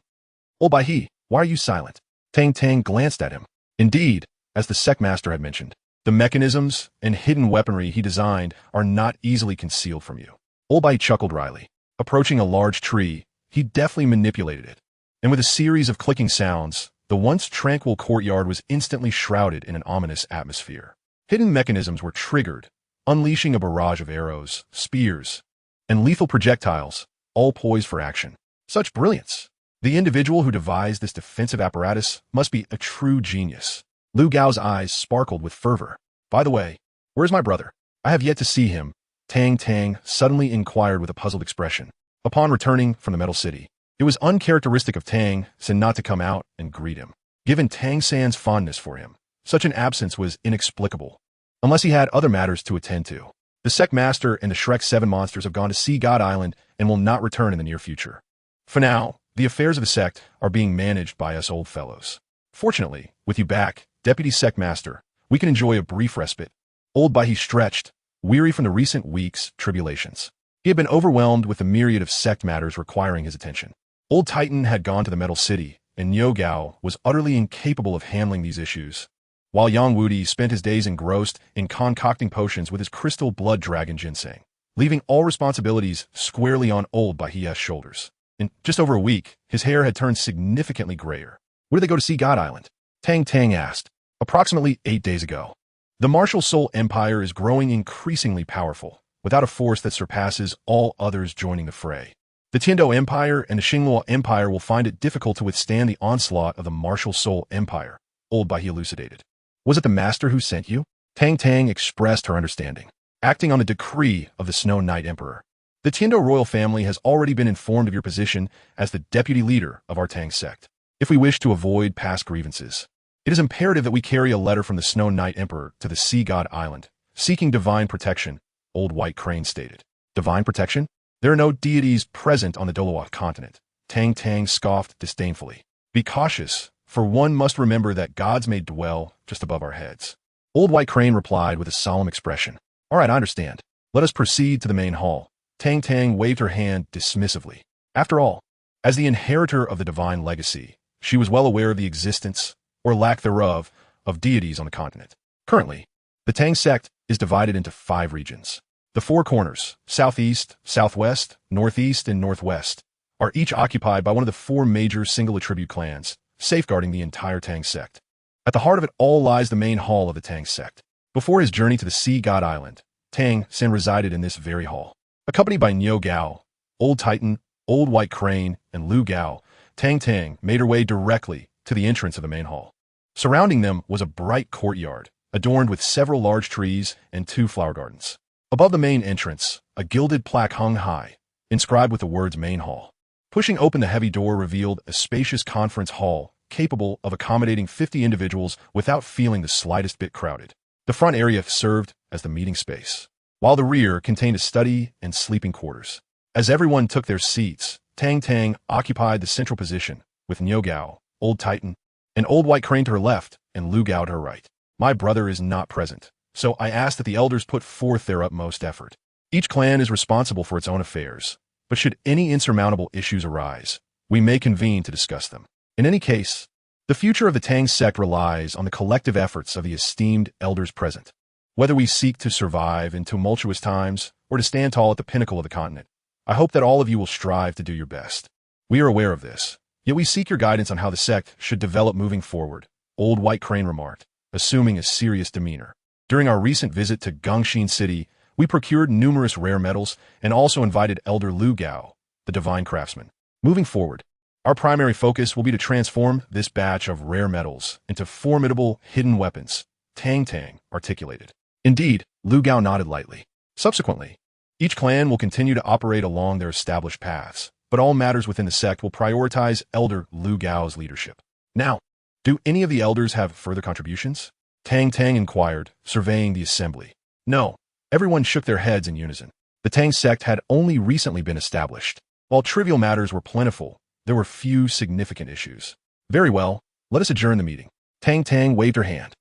Old Bai He, why are you silent? Tang Tang glanced at him. Indeed, as the sect master had mentioned, the mechanisms and hidden weaponry he designed are not easily concealed from you. Old Bai chuckled wryly. Approaching a large tree, he deftly manipulated it, and with a series of clicking sounds, the once tranquil courtyard was instantly shrouded in an ominous atmosphere. Hidden mechanisms were triggered, unleashing a barrage of arrows, spears, and lethal projectiles, all poised for action. Such brilliance! The individual who devised this defensive apparatus must be a true genius. Lu Gao's eyes sparkled with fervor. By the way, where's my brother? I have yet to see him. Tang Tang suddenly inquired with a puzzled expression. Upon returning from the Metal City, it was uncharacteristic of Tang San not to come out and greet him. Given Tang San's fondness for him, such an absence was inexplicable, unless he had other matters to attend to. The Sect Master and the Shrek 7 monsters have gone to Sea God Island and will not return in the near future. For now, the affairs of the sect are being managed by us old fellows. Fortunately, with you back, Deputy Sect Master, we can enjoy a brief respite. Old Bai stretched, weary from the recent weeks' tribulations. He had been overwhelmed with the myriad of sect matters requiring his attention. Old Titan had gone to the Metal City, and Niu Gao was utterly incapable of handling these issues, while Yang Wudi spent his days engrossed in concocting potions with his crystal blood dragon ginseng, leaving all responsibilities squarely on Old Bai's shoulders. In just over a week, his hair had turned significantly grayer. Where did they go to see God Island? Tang Tang asked. Approximately 8 days ago. The Martial Soul Empire is growing increasingly powerful, without a force that surpasses all others joining the fray. The Tiando Empire and the Xingluo Empire will find it difficult to withstand the onslaught of the Martial Soul Empire, Old Bai elucidated. Was it the Master who sent you? Tang Tang expressed her understanding, acting on the decree of the Snow Knight Emperor. The Tiando royal family has already been informed of your position as the deputy leader of our Tang Sect. If we wish to avoid past grievances, it is imperative that we carry a letter from the Snow Knight Emperor to the Sea God Island, seeking divine protection, Old White Crane stated. Divine protection? There are no deities present on the Douluo continent. Tang Tang scoffed disdainfully. Be cautious, for one must remember that gods may dwell just above our heads. Old White Crane replied with a solemn expression. All right, I understand. Let us proceed to the main hall. Tang Tang waved her hand dismissively. After all, as the inheritor of the divine legacy, she was well aware of the existence, or lack thereof, of deities on the continent. Currently, the Tang Sect is divided into 5 regions. The 4 corners, southeast, southwest, northeast, and northwest, are each occupied by one of the 4 major single attribute clans, safeguarding the entire Tang Sect. At the heart of it all lies the main hall of the Tang Sect. Before his journey to the Sea God Island, Tang San resided in this very hall. Accompanied by Niu Gao, Old Titan, Old White Crane, and Lu Gao, Tang Tang made her way directly to the entrance of the main hall. Surrounding them was a bright courtyard, adorned with several large trees and 2 flower gardens. Above the main entrance, a gilded plaque hung high, inscribed with the words Main Hall. Pushing open the heavy door revealed a spacious conference hall capable of accommodating 50 individuals without feeling the slightest bit crowded. The front area served as the meeting space, while the rear contained a study and sleeping quarters. As everyone took their seats, Tang Tang occupied the central position, with Niu Gao, Old Titan, and Old White Crane to her left, and Lu Gao to her right. My brother is not present, so I ask that the elders put forth their utmost effort. Each clan is responsible for its own affairs, but should any insurmountable issues arise, we may convene to discuss them. In any case, the future of the Tang Sect relies on the collective efforts of the esteemed elders present. Whether we seek to survive in tumultuous times or to stand tall at the pinnacle of the continent, I hope that all of you will strive to do your best. We are aware of this, yet we seek your guidance on how the sect should develop moving forward, Old White Crane remarked, assuming a serious demeanor. During our recent visit to Gongxin City, we procured numerous rare metals and also invited Elder Lu Gao, the divine craftsman. Moving forward, our primary focus will be to transform this batch of rare metals into formidable hidden weapons, Tang Tang articulated. Indeed, Lu Gao nodded lightly. Subsequently, each clan will continue to operate along their established paths, but all matters within the sect will prioritize Elder Lu Gao's leadership. Now, do any of the elders have further contributions? Tang Tang inquired, surveying the assembly. No, everyone shook their heads in unison. The Tang Sect had only recently been established. While trivial matters were plentiful, there were few significant issues. Very well, let us adjourn the meeting. Tang Tang waved her hand.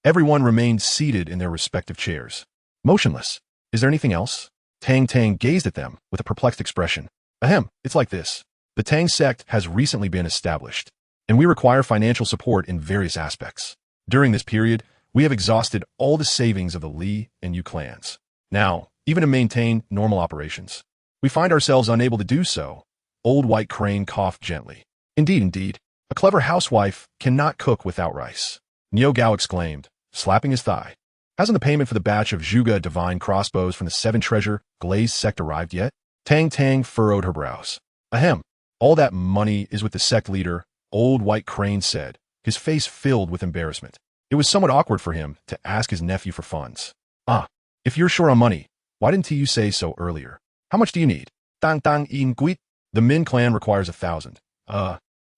Everyone remained seated in their respective chairs, motionless. Is there anything else? Tang Tang gazed at them with a perplexed expression. Ahem, it's like this. The Tang Sect has recently been established, and we require financial support in various aspects. During this period, we have exhausted all the savings of the Li and Yu clans. Now, even to maintain normal operations, we find ourselves unable to do so. Old White Crane coughed gently. Indeed, a clever housewife cannot cook without rice. Niu Gao exclaimed, slapping his thigh. Hasn't the payment for the batch of Zhuge divine crossbows from the 7 treasure glazed sect arrived yet? Tang Tang furrowed her brows. Ahem, All that money is with the sect leader, old white crane said, his face filled with embarrassment. It was somewhat awkward for him to ask his nephew for funds. Ah, if you're short on money, why didn't you say so earlier? How much do you need? Tang Tang in Guit. The Min clan requires 1,000.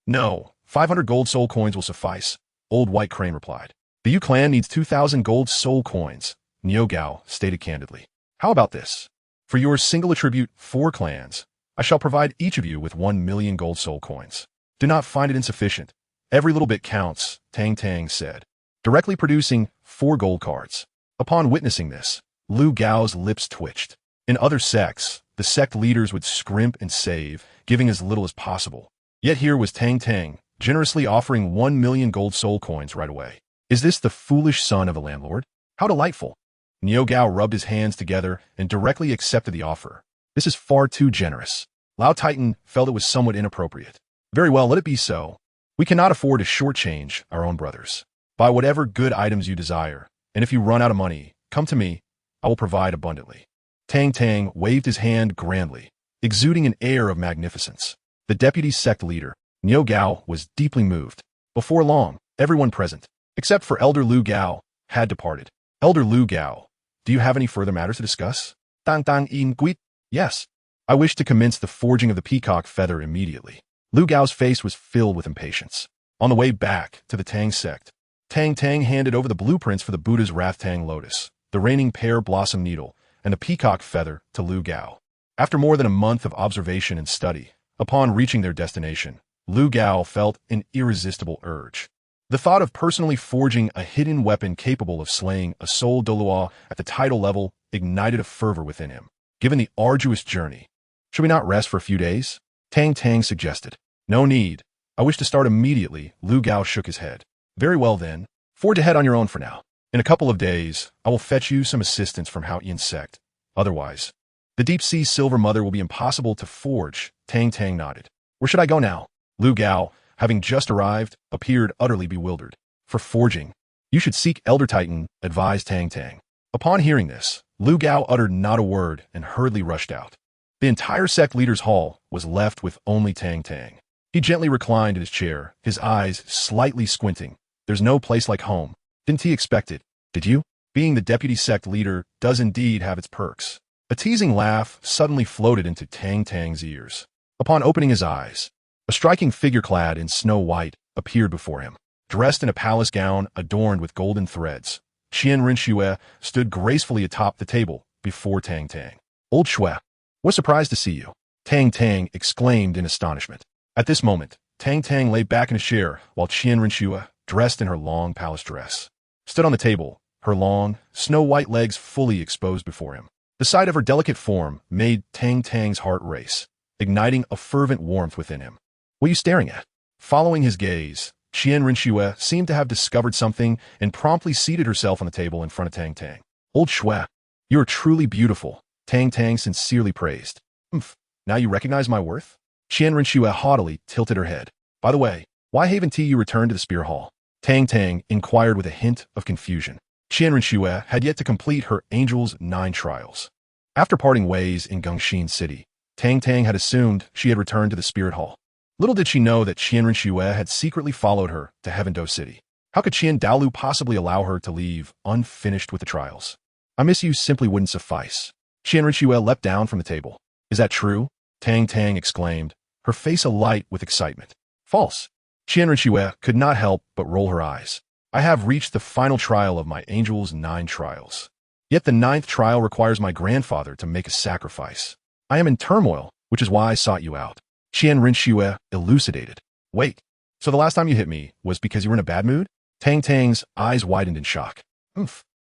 No, 500 gold soul coins will suffice, old white crane replied. The Yu clan needs 2,000 gold soul coins, Niu Gao stated candidly. How about this? For your single attribute 4 clans, I shall provide each of you with 1 million gold soul coins. Do not find it insufficient. Every little bit counts, Tang Tang said, directly producing 4 gold cards. Upon witnessing this, Lu Gao's lips twitched. In other sects, the sect leaders would scrimp and save, giving as little as possible. Yet here was Tang Tang, generously offering 1 million gold soul coins right away. Is this the foolish son of a landlord? How delightful! Niu Gao rubbed his hands together and directly accepted the offer. This is far too generous. Lao Titan felt it was somewhat inappropriate. Very well, let it be so. We cannot afford to shortchange our own brothers. Buy whatever good items you desire, and if you run out of money, come to me. I will provide abundantly. Tang Tang waved his hand grandly, exuding an air of magnificence. The deputy sect leader, Niu Gao, was deeply moved. Before long, everyone present, except for Elder Lu Gao, had departed. Elder Lu Gao, do you have any further matters to discuss? Tang Tang in Guit? Yes. I wish to commence the forging of the peacock feather immediately. Lu Gao's face was filled with impatience. On the way back to the Tang Sect, Tang Tang handed over the blueprints for the Buddha's Rathtang lotus, the reigning pear blossom needle, and the peacock feather to Lu Gao. After more than a month of observation and study, upon reaching their destination, Lu Gao felt an irresistible urge. The thought of personally forging a hidden weapon capable of slaying a soul Douluo at the title level ignited a fervor within him. Given the arduous journey, should we not rest for a few days? Tang Tang suggested. No need. I wish to start immediately. Lu Gao shook his head. Very well then. Forge ahead on your own for now. In a couple of days, I will fetch you some assistance from Xuantian Sect. Otherwise, the deep-sea silver mother will be impossible to forge. Tang Tang nodded. Where should I go now? Lu Gao, having just arrived, appeared utterly bewildered. For forging, you should seek Elder Titan, advised Tang Tang. Upon hearing this, Lu Gao uttered not a word and hurriedly rushed out. The entire sect leader's hall was left with only Tang Tang. He gently reclined in his chair, his eyes slightly squinting. There's no place like home. Didn't he expect it? Did you? Being the deputy sect leader does indeed have its perks. A teasing laugh suddenly floated into Tang Tang's ears. Upon opening his eyes, a striking figure clad in snow white appeared before him. Dressed in a palace gown adorned with golden threads, Qian Rinxue stood gracefully atop the table before Tang Tang. Old Shui, was surprised to see you, Tang Tang exclaimed in astonishment. At this moment, Tang Tang lay back in a chair while Qian Rinxue, dressed in her long palace dress, stood on the table, her long, snow-white legs fully exposed before him. The sight of her delicate form made Tang Tang's heart race, igniting a fervent warmth within him. What are you staring at? Following his gaze, Qian Rinxue seemed to have discovered something and promptly seated herself on the table in front of Tang Tang. Old Shui, you are truly beautiful, Tang Tang sincerely praised. Now you recognize my worth? Qian Rinxue haughtily tilted her head. By the way, why haven't you returned to the Spear Hall? Tang Tang inquired with a hint of confusion. Qian Rinxue had yet to complete her Angel's 9 trials. After parting ways in Gongxin City, Tang Tang had assumed she had returned to the Spirit Hall. Little did she know that Qian Rinxue had secretly followed her to Heaven-Do City. How could Qian Douluo possibly allow her to leave unfinished with the trials? I miss you simply wouldn't suffice. Qian Rinxue leapt down from the table. Is that true? Tang Tang exclaimed, her face alight with excitement. False. Qian Rinxue could not help but roll her eyes. I have reached the final trial of my Angel's 9 trials. Yet the 9th trial requires my grandfather to make a sacrifice. I am in turmoil, which is why I sought you out. Qian Rinxue elucidated. Wait, so the last time you hit me was because you were in a bad mood? Tang Tang's eyes widened in shock.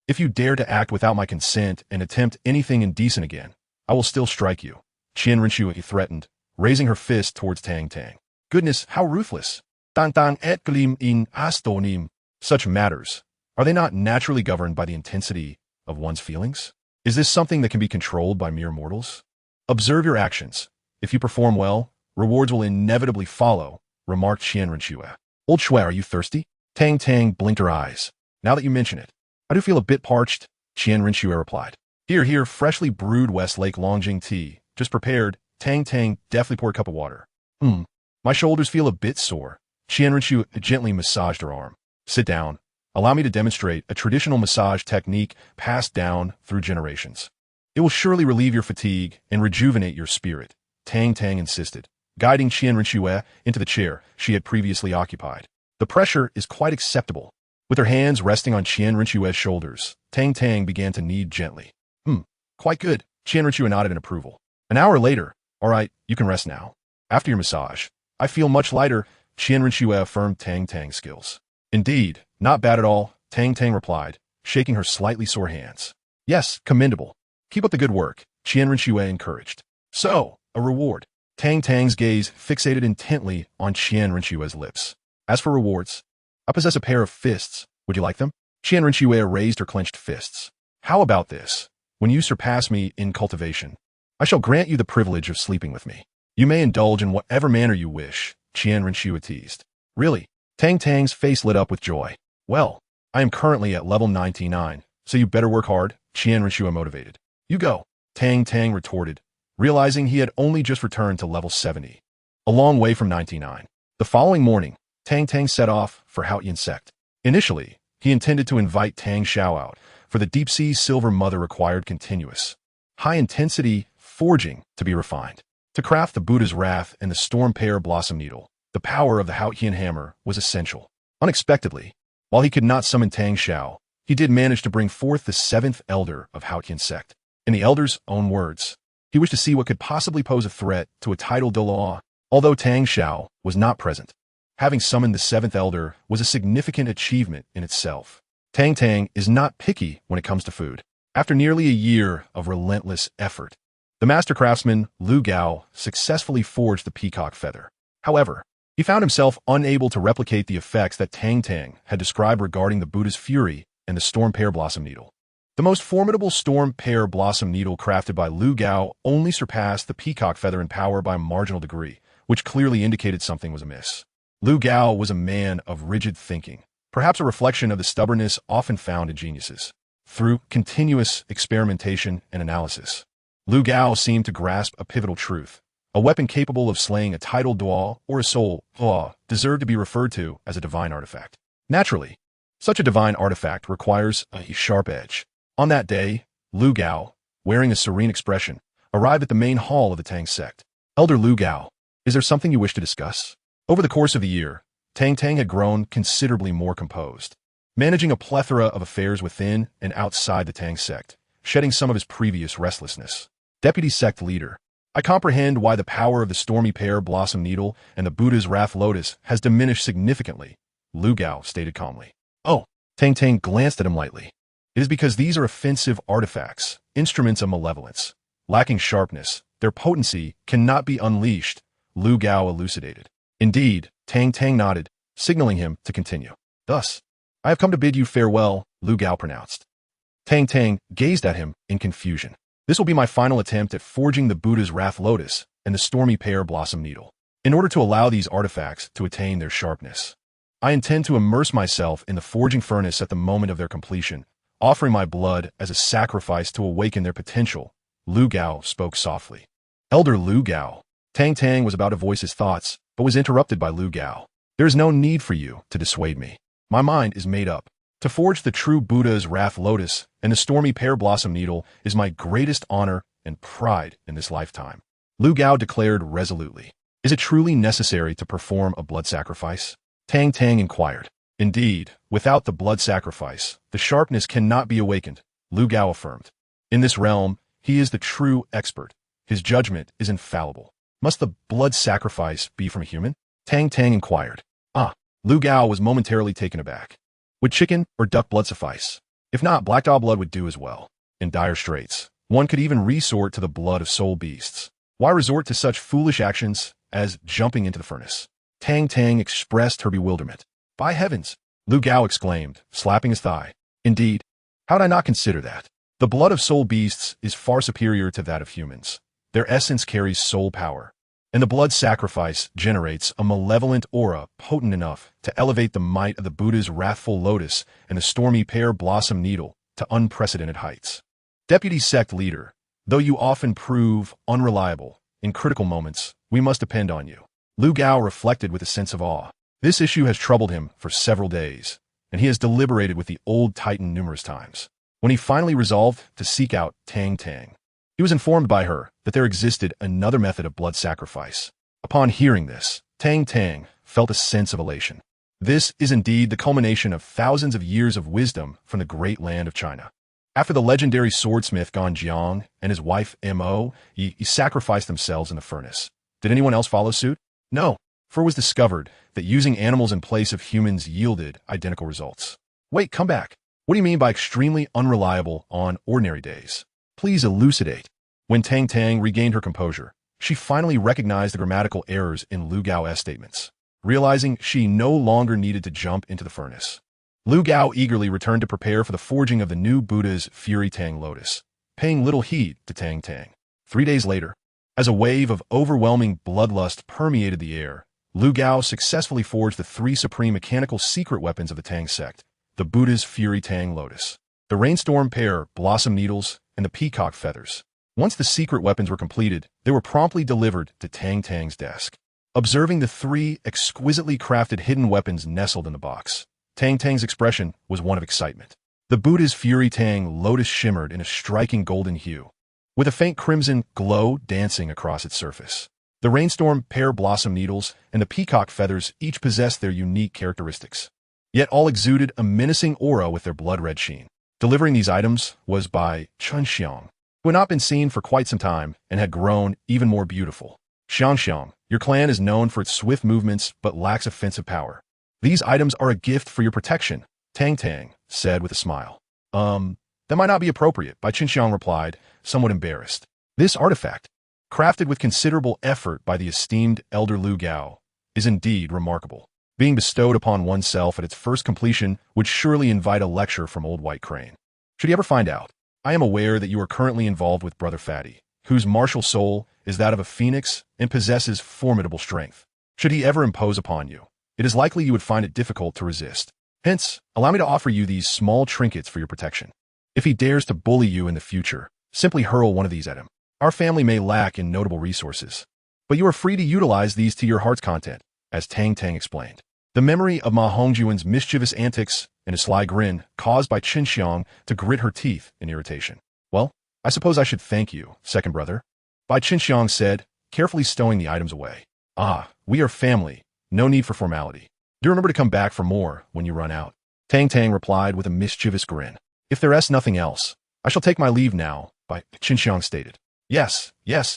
If you dare to act without my consent and attempt anything indecent again, I will still strike you. Qian Rinxue threatened, raising her fist towards Tang Tang. Goodness, how ruthless. Tang Tang exclaimed in astonished. Such matters, are they not naturally governed by the intensity of one's feelings? Is this something that can be controlled by mere mortals? Observe your actions. If you perform well, rewards will inevitably follow, remarked Qian Rinxue. Old Shui, are you thirsty? Tang Tang blinked her eyes. Now that you mention it, I do feel a bit parched, Qian Rinxue replied. Here, freshly brewed Westlake Longjing tea, just prepared. Tang Tang deftly poured a cup of water. My shoulders feel a bit sore. Qianrenchu gently massaged her arm. Sit down. Allow me to demonstrate a traditional massage technique passed down through generations. It will surely relieve your fatigue and rejuvenate your spirit, Tang Tang insisted, guiding Qianrenchu into the chair she had previously occupied. The pressure is quite acceptable. With her hands resting on Qianrenchu's shoulders, Tang Tang began to knead gently. Quite good. Qianrenchu nodded in approval. An hour later, all right, you can rest now. After your massage, I feel much lighter, Xuantian affirmed Tang Tang skills. Indeed, not bad at all, Tang Tang replied, shaking her slightly sore hands. Yes, commendable. Keep up the good work, Qianrenchu encouraged. So, a reward. Tang Tang's gaze fixated intently on Qianrenchu's lips. As for rewards, I possess a pair of fists. Would you like them? Qianrenchu raised her clenched fists. How about this? When you surpass me in cultivation, I shall grant you the privilege of sleeping with me. You may indulge in whatever manner you wish, Qianrenchu teased. Really? Tang Tang's face lit up with joy. Well, I am currently at level 99, so you better work hard, Qianrenchu motivated. You go, Tang Tang retorted, realizing he had only just returned to level 70. A long way from 99. The following morning, Tang Tang set off for Xuantian Sect. Initially, he intended to invite Tang Xiao out, for the deep-sea silver mother required continuous, high-intensity forging to be refined. To craft the Buddha's Wrath and the Storm Pear Blossom Needle, the power of the Xuantian Hammer was essential. Unexpectedly, while he could not summon Tang Xiao, he did manage to bring forth the seventh elder of Xuantian Sect. In the elder's own words, he wished to see what could possibly pose a threat to a title Douluo, although Tang Xiao was not present. Having summoned the seventh elder was a significant achievement in itself. Tang Tang is not picky when it comes to food. After nearly a year of relentless effort, the master craftsman Lu Gao successfully forged the peacock feather. However, he found himself unable to replicate the effects that Tang Tang had described regarding the Buddha's fury and the storm pear blossom needle. The most formidable storm pear blossom needle crafted by Lu Gao only surpassed the peacock feather in power by a marginal degree, which clearly indicated something was amiss. Lu Gao was a man of rigid thinking, perhaps a reflection of the stubbornness often found in geniuses. Through continuous experimentation and analysis, Lu Gao seemed to grasp a pivotal truth. A weapon capable of slaying a tidal Duo or a soul Duo deserved to be referred to as a divine artifact. Naturally, such a divine artifact requires a sharp edge. On that day, Lu Gao, wearing a serene expression, arrived at the main hall of the Tang Sect. Elder Lu Gao, is there something you wish to discuss? Over the course of the year, Tang Tang had grown considerably more composed, managing a plethora of affairs within and outside the Tang Sect, shedding some of his previous restlessness. Deputy Sect Leader, I comprehend why the power of the Stormy Pear Blossom Needle and the Buddha's Wrath Lotus has diminished significantly, Lu Gao stated calmly. Oh, Tang Tang glanced at him lightly. It is because these are offensive artifacts, instruments of malevolence. Lacking sharpness, their potency cannot be unleashed, Lu Gao elucidated. Indeed, Tang Tang nodded, signaling him to continue. Thus, I have come to bid you farewell, Lu Gao pronounced. Tang Tang gazed at him in confusion. This will be my final attempt at forging the Buddha's Wrath Lotus and the Stormy Pear Blossom Needle. In order to allow these artifacts to attain their sharpness, I intend to immerse myself in the forging furnace at the moment of their completion, offering my blood as a sacrifice to awaken their potential, Lu Gao spoke softly. Elder Lu Gao. Tang Tang was about to voice his thoughts, but was interrupted by Lu Gao. There is no need for you to dissuade me. My mind is made up. To forge the true Buddha's Wrath Lotus and the Stormy Pear Blossom Needle is my greatest honor and pride in this lifetime, Lu Gao declared resolutely. Is it truly necessary to perform a blood sacrifice? Tang Tang inquired. Indeed, without the blood sacrifice, the sharpness cannot be awakened, Lu Gao affirmed. In this realm, he is the true expert. His judgment is infallible. Must the blood sacrifice be from a human? Tang Tang inquired. Lu Gao was momentarily taken aback. Would chicken or duck blood suffice? If not, black dog blood would do as well. In dire straits, one could even resort to the blood of soul beasts. Why resort to such foolish actions as jumping into the furnace? Tang Tang expressed her bewilderment. By heavens, Lu Gao exclaimed, slapping his thigh. Indeed, how did I not consider that? The blood of soul beasts is far superior to that of humans. Their essence carries soul power, and the blood sacrifice generates a malevolent aura potent enough to elevate the might of the Buddha's wrathful lotus and the stormy pear blossom needle to unprecedented heights. Deputy Sect Leader, though you often prove unreliable in critical moments, we must depend on you. Lu Gao reflected with a sense of awe. This issue has troubled him for several days, and he has deliberated with the old Titan numerous times. When he finally resolved to seek out Tang Tang, he was informed by her that there existed another method of blood sacrifice. Upon hearing this, Tang Tang felt a sense of elation. This is indeed the culmination of thousands of years of wisdom from the great land of China. After the legendary swordsmith Gan Jiang and his wife Mo, he sacrificed themselves in the furnace. Did anyone else follow suit? No, for it was discovered that using animals in place of humans yielded identical results. Wait, come back. What do you mean by extremely unreliable on ordinary days? Please elucidate. When Tang Tang regained her composure, she finally recognized the grammatical errors in Lu Gao's statements, realizing she no longer needed to jump into the furnace. Lu Gao eagerly returned to prepare for the forging of the new Buddha's Fury Tang Lotus, paying little heed to Tang Tang. 3 days later, as a wave of overwhelming bloodlust permeated the air, Lu Gao successfully forged the 3 supreme mechanical secret weapons of the Tang Sect, the Buddha's Fury Tang Lotus, the Rainstorm Pear Blossom Needles, and the Peacock Feathers. Once the secret weapons were completed, they were promptly delivered to Tang Tang's desk. Observing the 3 exquisitely crafted hidden weapons nestled in the box, Tang Tang's expression was one of excitement. The Buddha's Fury Tang Lotus shimmered in a striking golden hue, with a faint crimson glow dancing across its surface. The Rainstorm Pear Blossom Needles and the Peacock Feathers each possessed their unique characteristics, yet all exuded a menacing aura with their blood-red sheen. Delivering these items was by Xuantian, who had not been seen for quite some time and had grown even more beautiful. Xuantian, your clan is known for its swift movements but lacks offensive power. These items are a gift for your protection, Tang Tang said with a smile. That might not be appropriate, Bai Qinxiang replied, somewhat embarrassed. This artifact, crafted with considerable effort by the esteemed elder Lu Gao, is indeed remarkable. Being bestowed upon oneself at its first completion would surely invite a lecture from Old White Crane. Should he ever find out, I am aware that you are currently involved with Brother Fatty, whose martial soul is that of a phoenix and possesses formidable strength. Should he ever impose upon you, it is likely you would find it difficult to resist. Hence, allow me to offer you these small trinkets for your protection. If he dares to bully you in the future, simply hurl one of these at him. Our family may lack in notable resources, but you are free to utilize these to your heart's content, as Tang Tang explained. The memory of Ma Hongjuan's mischievous antics and a sly grin caused by Qinxiang to grit her teeth in irritation. Well, I suppose I should thank you, second brother, Bai Qinxiang said, carefully stowing the items away. Ah, we are family. No need for formality. Do remember to come back for more when you run out. Tang Tang replied with a mischievous grin. If there is nothing else, I shall take my leave now, Bai Qinxiang stated. Yes,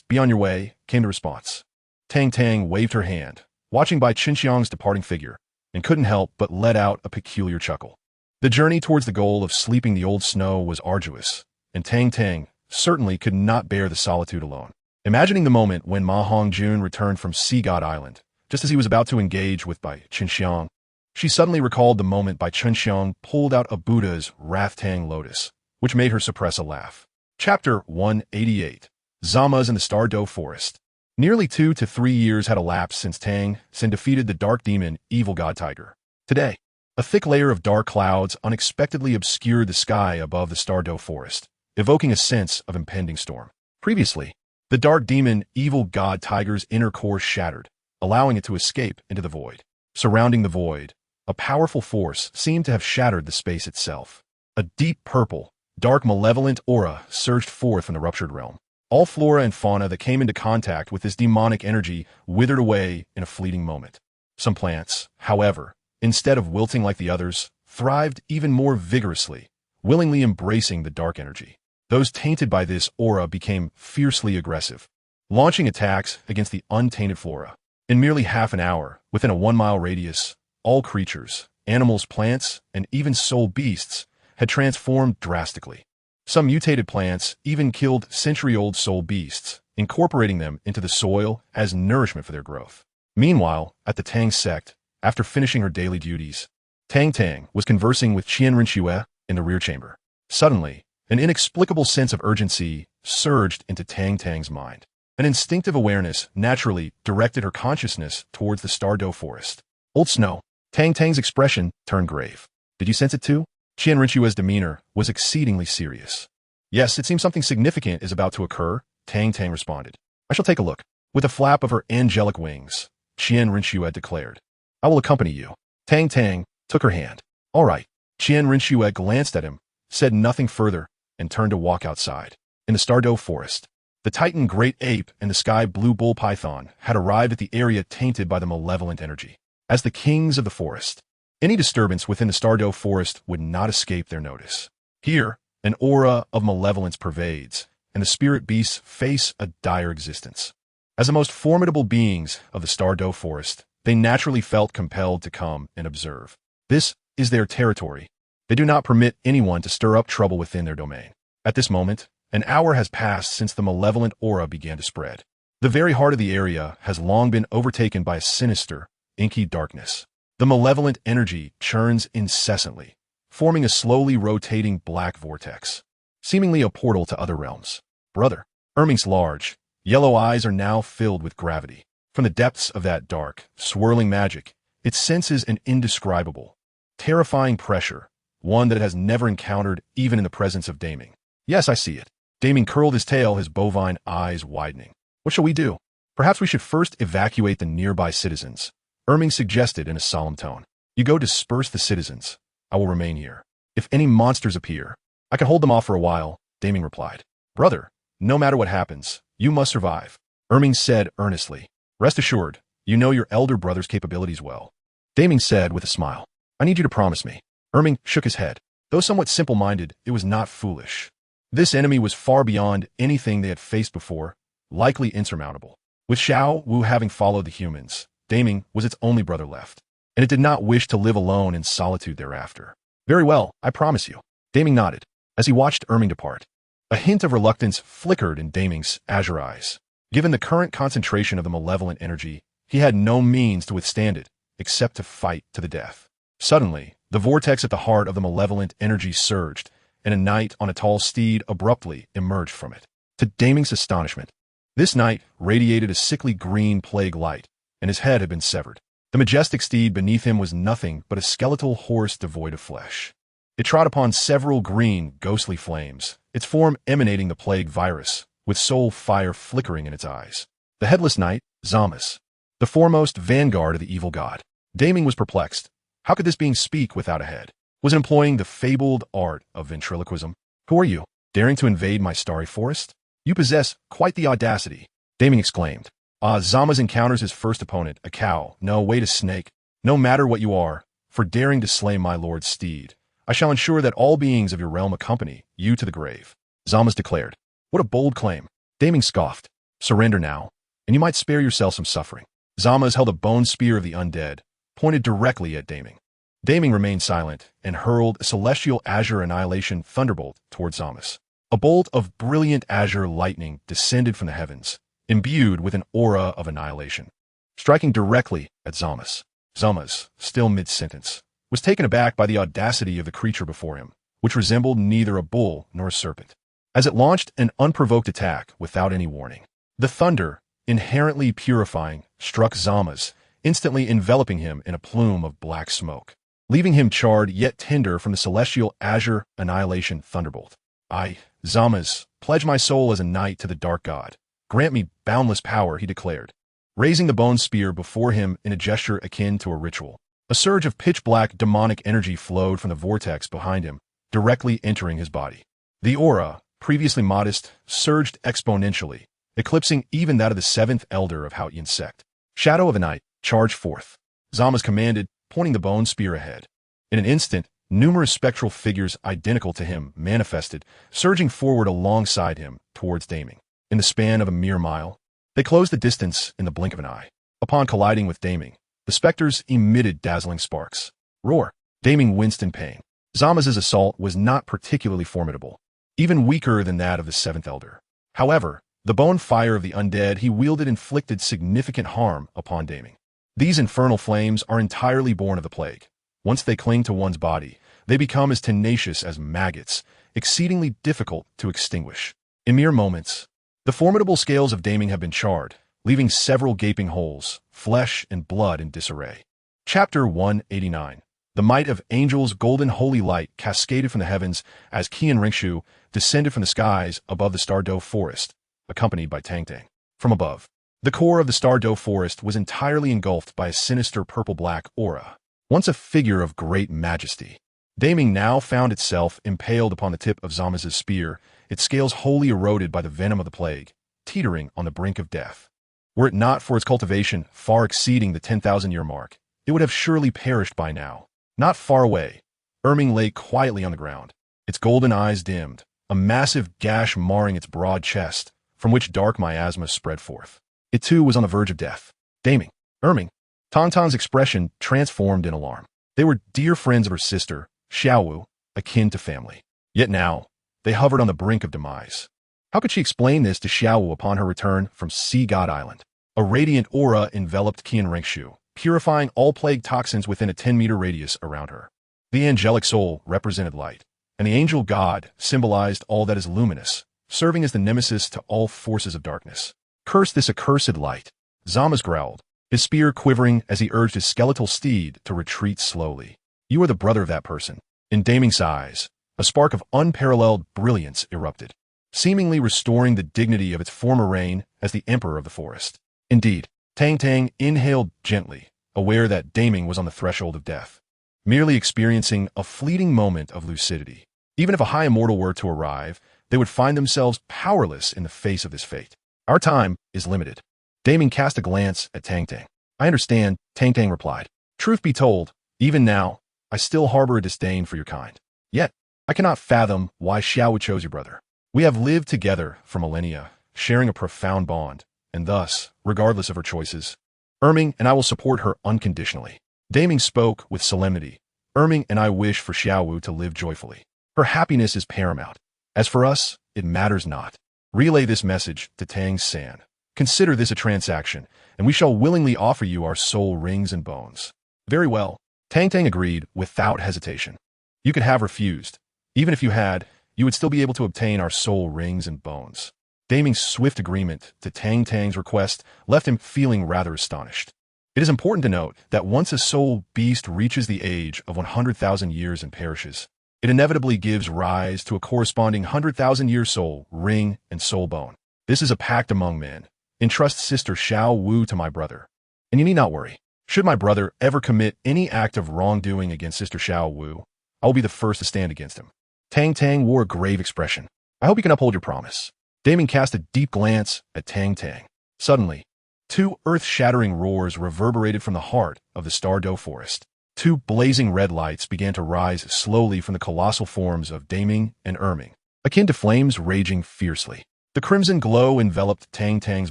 be on your way, came the response. Tang Tang waved her hand, watching Bai Qinxiang's departing figure, and couldn't help but let out a peculiar chuckle. The journey towards the goal of sleeping the old snow was arduous, and Tang Tang certainly could not bear the solitude alone. Imagining the moment when Ma Hongjun returned from Sea God Island, just as he was about to engage with Bai Qinxiang, she suddenly recalled the moment Bai Qinxiang pulled out a Buddha's Wrath Tang Lotus, which made her suppress a laugh. Chapter 188. Zamas in the Stardow Forest. Nearly 2 to 3 years had elapsed since Tang San defeated the dark demon Evil God Tiger. Today, a thick layer of dark clouds unexpectedly obscured the sky above the Stardow Forest, evoking a sense of impending storm. Previously, the dark demon Evil God Tiger's inner core shattered, allowing it to escape into the void. Surrounding the void, a powerful force seemed to have shattered the space itself. A deep purple, dark malevolent aura surged forth from the ruptured realm. All flora and fauna that came into contact with this demonic energy withered away in a fleeting moment. Some plants, however, instead of wilting like the others, thrived even more vigorously, willingly embracing the dark energy. Those tainted by this aura became fiercely aggressive, launching attacks against the untainted flora. In merely half an hour, within a 1-mile radius, all creatures, animals, plants, and even soul beasts had transformed drastically. Some mutated plants even killed century-old soul beasts, incorporating them into the soil as nourishment for their growth. Meanwhile, at the Tang Sect, after finishing her daily duties, Tang Tang was conversing with Qian Rinxue in the rear chamber. Suddenly, an inexplicable sense of urgency surged into Tang Tang's mind. An instinctive awareness naturally directed her consciousness towards the Stardow Forest. Old Snow. Tang Tang's expression turned grave. Did you sense it too? Qian Rinxue's demeanor was exceedingly serious. Yes, it seems something significant is about to occur, Tang Tang responded. I shall take a look. With a flap of her angelic wings, Qian Rinxue had declared. I will accompany you. Tang Tang took her hand. All right. Qian Rinxue glanced at him, said nothing further, and turned to walk outside. In the Stardow forest, the Titan Great Ape and the Sky Blue Bull Python had arrived at the area tainted by the malevolent energy. As the kings of the forest, any disturbance within the Stardow forest would not escape their notice. Here, an aura of malevolence pervades, and the spirit beasts face a dire existence. As the most formidable beings of the Stardow forest, they naturally felt compelled to come and observe. This is their territory. They do not permit anyone to stir up trouble within their domain. At this moment, an hour has passed since the malevolent aura began to spread. The very heart of the area has long been overtaken by a sinister, inky darkness. The malevolent energy churns incessantly, forming a slowly rotating black vortex, seemingly a portal to other realms. Brother, Erming's large, yellow eyes are now filled with gravity. From the depths of that dark, swirling magic, it senses an indescribable, terrifying pressure, one that it has never encountered even in the presence of Daming. Yes, I see it. Daming curled his tail, his bovine eyes widening. What shall we do? Perhaps we should first evacuate the nearby citizens, Erming suggested in a solemn tone. You go disperse the citizens. I will remain here. If any monsters appear, I can hold them off for a while, Daming replied. Brother, no matter what happens, you must survive, Erming said earnestly. Rest assured, you know your elder brother's capabilities well, Daming said with a smile. I need you to promise me. Erming shook his head. Though somewhat simple-minded, it was not foolish. This enemy was far beyond anything they had faced before, likely insurmountable. With Xiao Wu having followed the humans, Daming was its only brother left, and it did not wish to live alone in solitude thereafter. Very well, I promise you. Daming nodded, as he watched Erming depart. A hint of reluctance flickered in Daming's azure eyes. Given the current concentration of the malevolent energy, he had no means to withstand it, except to fight to the death. Suddenly, the vortex at the heart of the malevolent energy surged, and a knight on a tall steed abruptly emerged from it. To Daming's astonishment, this knight radiated a sickly green plague light, and his head had been severed. The majestic steed beneath him was nothing but a skeletal horse devoid of flesh. It trod upon several green, ghostly flames, its form emanating the plague virus, with soul fire flickering in its eyes. The headless knight, Zamas, the foremost vanguard of the evil god. Daming was perplexed. How could this being speak without a head? Was it employing the fabled art of ventriloquism? Who are you, daring to invade my starry forest? You possess quite the audacity, Daming exclaimed. Zamas encounters his first opponent, a cow. No, wait, a snake. No matter what you are, for daring to slay my lord's steed, I shall ensure that all beings of your realm accompany you to the grave, Zamas declared. What a bold claim. Daming scoffed. Surrender now, and you might spare yourself some suffering. Zamas held a bone spear of the undead, pointed directly at Daming. Daming remained silent and hurled a celestial azure annihilation thunderbolt toward Zamas. A bolt of brilliant azure lightning descended from the heavens, imbued with an aura of annihilation, striking directly at Zamas. Zamas, still mid-sentence, was taken aback by the audacity of the creature before him, which resembled neither a bull nor a serpent, as it launched an unprovoked attack without any warning. The thunder, inherently purifying, struck Zamas, instantly enveloping him in a plume of black smoke, leaving him charred yet tender from the celestial azure annihilation thunderbolt. I, Zamas, pledge my soul as a knight to the dark god. Grant me boundless power, he declared, raising the bone spear before him in a gesture akin to a ritual. A surge of pitch-black demonic energy flowed from the vortex behind him, directly entering his body. The aura, previously modest, surged exponentially, eclipsing even that of the seventh elder of Xuantian Sect. Shadow of the Night, charge forth, Zamas commanded, pointing the bone spear ahead. In an instant, numerous spectral figures identical to him manifested, surging forward alongside him towards Daming. In the span of a mere mile, they closed the distance in the blink of an eye. Upon colliding with Daming, the specters emitted dazzling sparks. Roar! Daming winced in pain. Zamas's assault was not particularly formidable, even weaker than that of the seventh elder. However, the bone fire of the undead he wielded inflicted significant harm upon Daming. These infernal flames are entirely born of the plague. Once they cling to one's body, they become as tenacious as maggots, exceedingly difficult to extinguish. In mere moments, the formidable scales of Daming have been charred, leaving several gaping holes, flesh and blood in disarray. Chapter 189. The might of angels' golden holy light cascaded from the heavens as Qian Rinxue descended from the skies above the Stardow forest, accompanied by Tang Tang. From above, The core of the Douluo forest was entirely engulfed by a sinister purple-black aura. Once a figure of great majesty, Daming now found itself impaled upon the tip of Zama's spear, its scales wholly eroded by the venom of the plague, teetering on the brink of death. Were it not for its cultivation far exceeding the 10,000-year mark, it would have surely perished by now. Not far away, Erming lay quietly on the ground, its golden eyes dimmed, a massive gash marring its broad chest, from which dark miasma spread forth. It too was on the verge of death. Daming, Erming, Tang Tang's expression transformed in alarm. They were dear friends of her sister, Xiaowu, akin to family. Yet now, they hovered on the brink of demise. How could she explain this to Xiaowu upon her return from Sea God Island? A radiant aura enveloped Qian Rengshu, purifying all plague toxins within a 10-meter radius around her. The angelic soul represented light, and the angel god symbolized all that is luminous, serving as the nemesis to all forces of darkness. Curse this accursed light, Zama's growled, his spear quivering as he urged his skeletal steed to retreat slowly. You are the brother of that person. In Daming's eyes, a spark of unparalleled brilliance erupted, seemingly restoring the dignity of its former reign as the emperor of the forest. Indeed, Tang Tang inhaled gently, aware that Daming was on the threshold of death, merely experiencing a fleeting moment of lucidity. Even if a high immortal were to arrive, they would find themselves powerless in the face of this fate. Our time is limited. Daming cast a glance at Tang Tang. I understand, Tang Tang replied. Truth be told, even now, I still harbor a disdain for your kind. Yet, I cannot fathom why Xiaowu chose your brother. We have lived together for millennia, sharing a profound bond, and thus, regardless of her choices, Erming and I will support her unconditionally. Daming spoke with solemnity. Erming and I wish for Xiaowu to live joyfully. Her happiness is paramount. As for us, it matters not. Relay this message to Tang San. Consider this a transaction, and we shall willingly offer you our soul rings and bones. Very well. Tang Tang agreed without hesitation. You could have refused. Even if you had, you would still be able to obtain our soul rings and bones. Daming's swift agreement to Tang Tang's request left him feeling rather astonished. It is important to note that once a soul beast reaches the age of 100,000 years and perishes, it inevitably gives rise to a corresponding 100,000-year soul ring and soul bone. This is a pact among men. Entrust Sister Xiaowu to my brother. And you need not worry. Should my brother ever commit any act of wrongdoing against Sister Xiaowu, I will be the first to stand against him. Tang Tang wore a grave expression. I hope you can uphold your promise. Daming cast a deep glance at Tang Tang. Suddenly, two earth-shattering roars reverberated from the heart of the Douluo forest. Two blazing red lights began to rise slowly from the colossal forms of Daming and Erming, akin to flames raging fiercely. The crimson glow enveloped Tang Tang's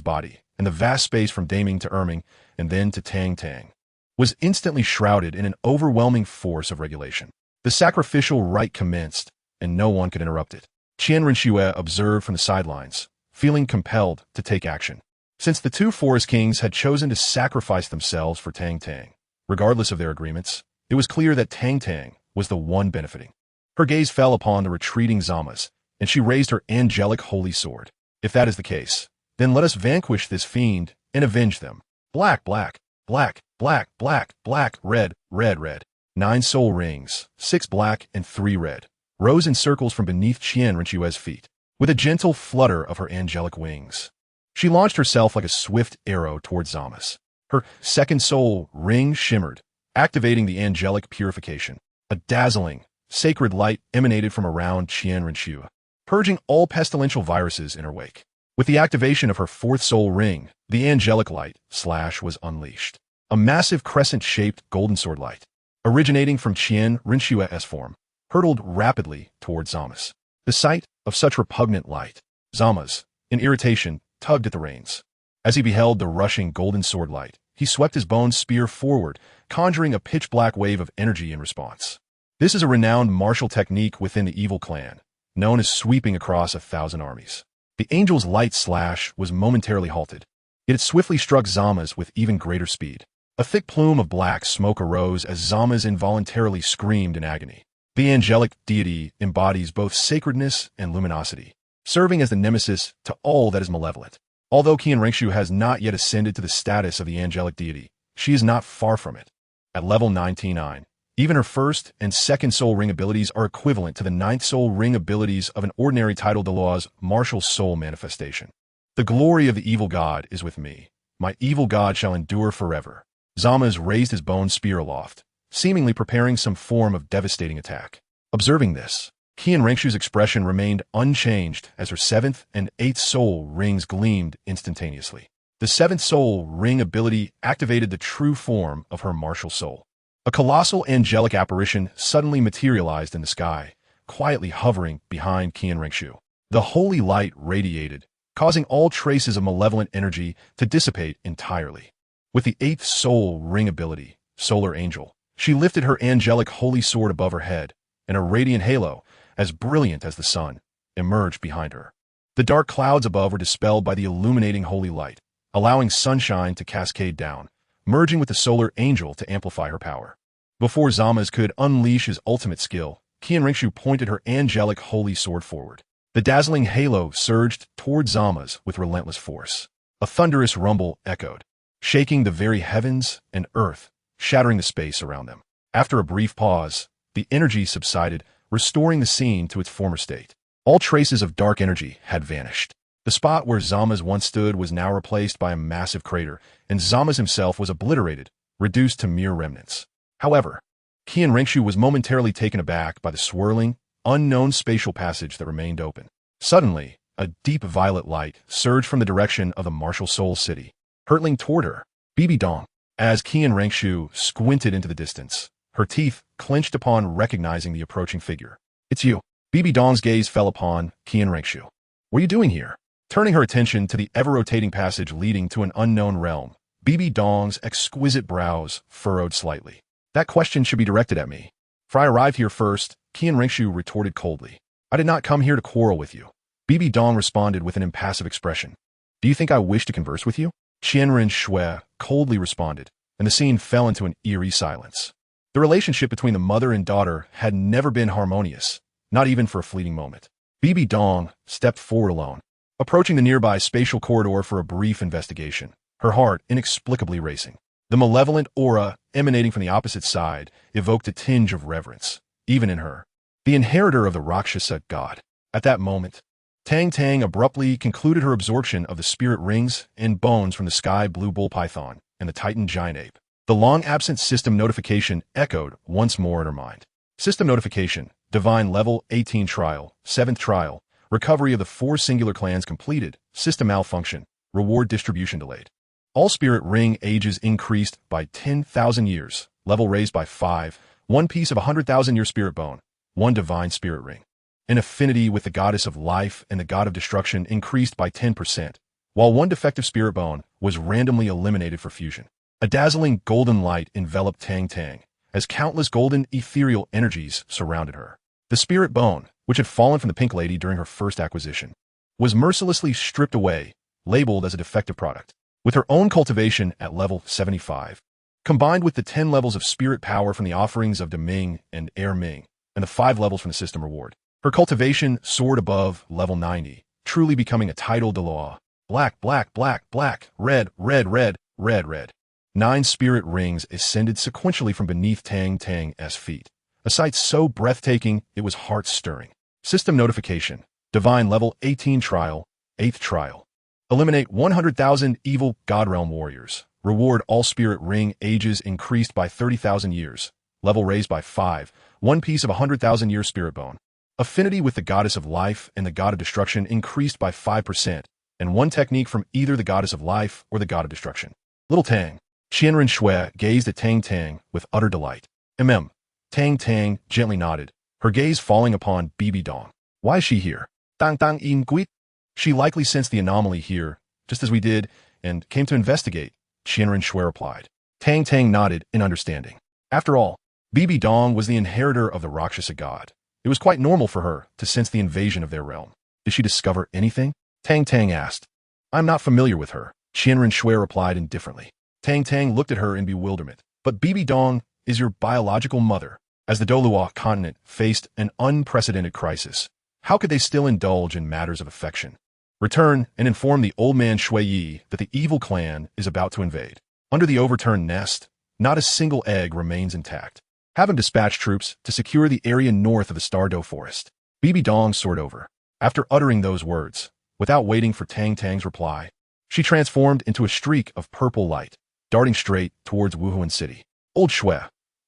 body, and the vast space from Daming to Erming, and then to Tang Tang, was instantly shrouded in an overwhelming force of regulation. The sacrificial rite commenced, and no one could interrupt it. Qian Renxue observed from the sidelines, feeling compelled to take action. Since the two forest kings had chosen to sacrifice themselves for Tang Tang, regardless of their agreements, it was clear that Tang Tang was the one benefiting. Her gaze fell upon the retreating Zamas, and she raised her angelic holy sword. If that is the case, then let us vanquish this fiend and avenge them. Black, black, black, black, black, black, red, red, red. 9 soul rings, 6 black and 3 red, rose in circles from beneath Qian Renxue's feet, with a gentle flutter of her angelic wings. She launched herself like a swift arrow towards Zamas. Her second soul ring shimmered, activating the angelic purification. A dazzling, sacred light emanated from around Qian Renxue, purging all pestilential viruses in her wake. With the activation of her fourth soul ring, the angelic light was unleashed. A massive crescent-shaped golden sword light, originating from Qian Renxue's form, hurtled rapidly towards Zamas. The sight of such repugnant light, Zamas, in irritation, tugged at the reins. As he beheld the rushing golden sword light, he swept his bone spear forward, conjuring a pitch-black wave of energy in response. This is a renowned martial technique within the evil clan, known as sweeping across 1,000 armies. The angel's light slash was momentarily halted, yet it swiftly struck Zamas with even greater speed. A thick plume of black smoke arose as Zamas involuntarily screamed in agony. The angelic deity embodies both sacredness and luminosity, serving as the nemesis to all that is malevolent. Although Qian Renxue has not yet ascended to the status of the angelic deity, she is not far from it. At level 99, even her first and second soul ring abilities are equivalent to the 9th soul ring abilities of an ordinary title Douluo's martial soul manifestation. The glory of the evil god is with me, my evil god shall endure forever. Zama's raised his bone spear aloft, seemingly preparing some form of devastating attack. Observing this, Qian Rengshu's expression remained unchanged as her 7th and 8th soul rings gleamed instantaneously. The 7th soul ring ability activated the true form of her martial soul. A colossal angelic apparition suddenly materialized in the sky, quietly hovering behind Qian Rengshu. The holy light radiated, causing all traces of malevolent energy to dissipate entirely. With the 8th soul ring ability, Solar Angel, she lifted her angelic holy sword above her head, and a radiant halo, as brilliant as the sun, emerged behind her. The dark clouds above were dispelled by the illuminating holy light, allowing sunshine to cascade down, merging with the Solar Angel to amplify her power. Before Zama's could unleash his ultimate skill, Qian Rengshu pointed her angelic holy sword forward. The dazzling halo surged toward Zama's with relentless force. A thunderous rumble echoed, shaking the very heavens and earth, shattering the space around them. After a brief pause, the energy subsided, restoring the scene to its former state. All traces of dark energy had vanished. The spot where Zama's once stood was now replaced by a massive crater, and Zama's himself was obliterated, reduced to mere remnants. However, Qian Rengshu was momentarily taken aback by the swirling, unknown spatial passage that remained open. Suddenly, a deep violet light surged from the direction of the martial soul city, hurtling toward her. Bibi Dong. As Qian Rengshu squinted into the distance, her teeth clenched upon recognizing the approaching figure. It's you. Bibi Dong's gaze fell upon Qian Rengshu. What are you doing here? Turning her attention to the ever-rotating passage leading to an unknown realm, Bibi Dong's exquisite brows furrowed slightly. That question should be directed at me. For I arrived here first, Qian Rengshu retorted coldly. I did not come here to quarrel with you. Bibi Dong responded with an impassive expression. Do you think I wish to converse with you? Qianren Shui coldly responded, and the scene fell into an eerie silence. The relationship between the mother and daughter had never been harmonious, not even for a fleeting moment. Bibi Dong stepped forward alone, approaching the nearby spatial corridor for a brief investigation, her heart inexplicably racing. The malevolent aura emanating from the opposite side evoked a tinge of reverence, even in her, the inheritor of the Rakshasa god. At that moment, Tang Tang abruptly concluded her absorption of the spirit rings and bones from the sky blue bull python and the titan giant ape. The long-absent system notification echoed once more in her mind. System notification, Divine Level 18 Trial, 7th Trial, recovery of the 4 singular clans completed, system malfunction, reward distribution delayed. All spirit ring ages increased by 10,000 years, level raised by 5, 1 piece of 100,000-year spirit bone, 1 divine spirit ring. An affinity with the goddess of life and the god of destruction increased by 10%, while 1 defective spirit bone was randomly eliminated for fusion. A dazzling golden light enveloped Tang Tang, as countless golden ethereal energies surrounded her. The spirit bone, which had fallen from the Pink Lady during her first acquisition, was mercilessly stripped away, labeled as a defective product. With her own cultivation at level 75, combined with the 10 levels of spirit power from the offerings of Deming and Air Ming, and the 5 levels from the system reward, her cultivation soared above level 90, truly becoming a title Douluo. Black, black, black, black, red, red, red, red, red. 9 spirit rings ascended sequentially from beneath Tang Tang's feet, a sight so breathtaking it was heart-stirring. System notification, Divine Level 18 Trial, 8th Trial. Eliminate 100,000 evil God Realm warriors. Reward all spirit ring ages increased by 30,000 years. Level raised by 5, 1 piece of 100,000-year spirit bone. Affinity with the goddess of life and the god of destruction increased by 5%, and 1 technique from either the goddess of life or the god of destruction. Little Tang. Qianren Shui gazed at Tang Tang with utter delight. Tang Tang gently nodded, her gaze falling upon Bibi Dong. Why is she here? Tang Tang in Guit? She likely sensed the anomaly here, just as we did, and came to investigate, Qianren Shui replied. Tang Tang nodded in understanding. After all, Bibi Dong was the inheritor of the Rakshasa god. It was quite normal for her to sense the invasion of their realm. Did she discover anything? Tang Tang asked. I'm not familiar with her, Qianren Shui replied indifferently. Tang Tang looked at her in bewilderment. But Bibi Dong is your biological mother. As the Douluo continent faced an unprecedented crisis, how could they still indulge in matters of affection? Return and inform the old man Shui Yi that the evil clan is about to invade. Under the overturned nest, not a single egg remains intact. Have him dispatch troops to secure the area north of the Stardow Forest. Bibi Dong soared over. After uttering those words, without waiting for Tang Tang's reply, She transformed into a streak of purple light, darting straight towards Wuhuan City. Old Shui,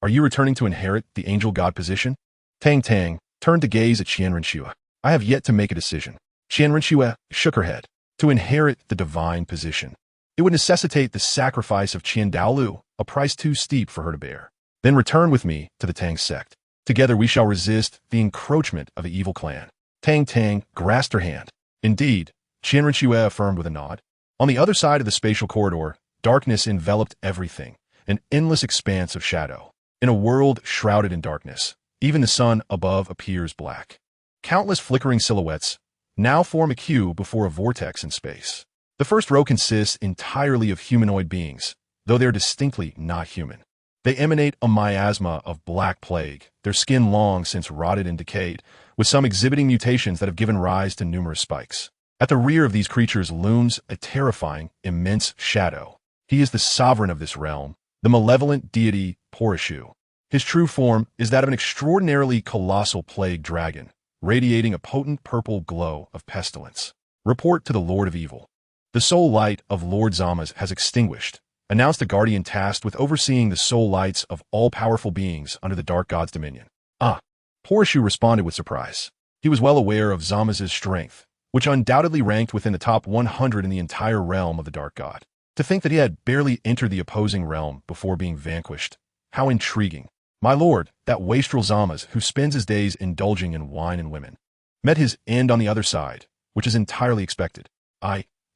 are you returning to inherit the angel god position? Tang Tang turned to gaze at Qian Renxue. I have yet to make a decision. Qian Renxue shook her head. To inherit the divine position, it would necessitate the sacrifice of Qian Douluo, a price too steep for her to bear. Then return with me to the Tang Sect. Together we shall resist the encroachment of the evil clan. Tang Tang grasped her hand. Indeed, Qian Renxue affirmed with a nod. On the other side of the spatial corridor, darkness enveloped everything, an endless expanse of shadow. In a world shrouded in darkness, even the sun above appears black. Countless flickering silhouettes now form a queue before a vortex in space. The first row consists entirely of humanoid beings, though they are distinctly not human. They emanate a miasma of black plague, their skin long since rotted and decayed, with some exhibiting mutations that have given rise to numerous spikes. At the rear of these creatures looms a terrifying, immense shadow. He is the sovereign of this realm, the malevolent deity Poroshu. His true form is that of an extraordinarily colossal plague dragon, radiating a potent purple glow of pestilence. Report to the Lord of Evil. The soul light of Lord Zama's has extinguished, announced a guardian tasked with overseeing the soul lights of all-powerful beings under the Dark God's dominion. Poroshu responded with surprise. He was well aware of Zama's strength, which undoubtedly ranked within the top 100 in the entire realm of the Dark God. To think that he had barely entered the opposing realm before being vanquished. How intriguing. My lord, that wastrel Zama's, who spends his days indulging in wine and women, met his end on the other side, which is entirely expected.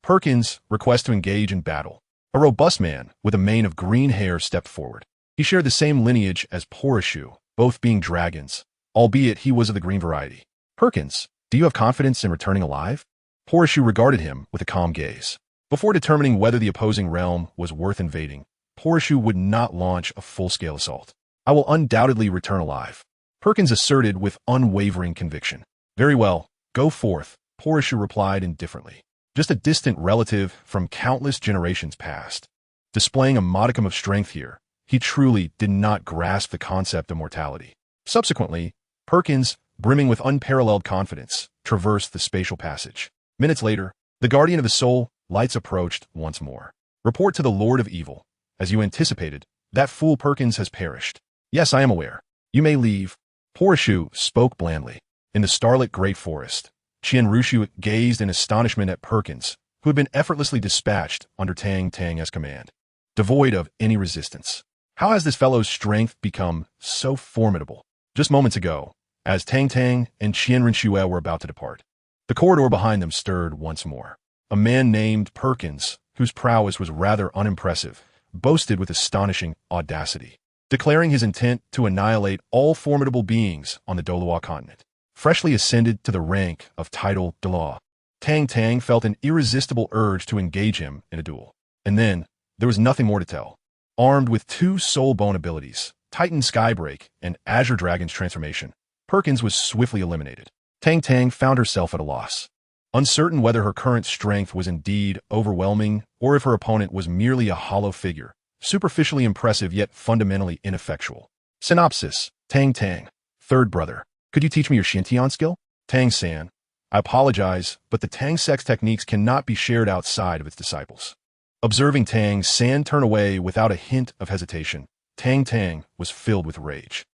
Perkins requests to engage in battle. A robust man with a mane of green hair stepped forward. He shared the same lineage as Poroshu, both being dragons, albeit he was of the green variety. Perkins, do you have confidence in returning alive? Poroshu regarded him with a calm gaze. Before determining whether the opposing realm was worth invading, Poroshu would not launch a full-scale assault. I will undoubtedly return alive, Perkins asserted with unwavering conviction. Very well, go forth, Poroshu replied indifferently. Just a distant relative from countless generations past. Displaying a modicum of strength here, he truly did not grasp the concept of mortality. Subsequently, Perkins, brimming with unparalleled confidence, traversed the spatial passage. Minutes later, the guardian of the soul lights approached once more. Report to the Lord of Evil. As you anticipated, that fool Perkins has perished. Yes, I am aware. You may leave. Poroshu spoke blandly. In the starlit great forest, Qian Renxue gazed in astonishment at Perkins, who had been effortlessly dispatched under Tang Tang's command. Devoid of any resistance. How has this fellow's strength become so formidable? Just moments ago, as Tang Tang and Qian Renxue were about to depart, the corridor behind them stirred once more. A man named Perkins, whose prowess was rather unimpressive, boasted with astonishing audacity, declaring his intent to annihilate all formidable beings on the Douluo continent. Freshly ascended to the rank of title Douluo, Tang Tang felt an irresistible urge to engage him in a duel. And then, there was nothing more to tell. Armed with two soul bone abilities, Titan Skybreak and Azure Dragon's transformation, Perkins was swiftly eliminated. Tang Tang found herself at a loss. Uncertain whether her current strength was indeed overwhelming or if her opponent was merely a hollow figure, superficially impressive yet fundamentally ineffectual. Synopsis: Tang Tang, third brother. Could you teach me your Xuantian skill? Tang San, I apologize, but the Tang Sect's techniques cannot be shared outside of its disciples. Observing Tang San turn away without a hint of hesitation, Tang Tang was filled with rage.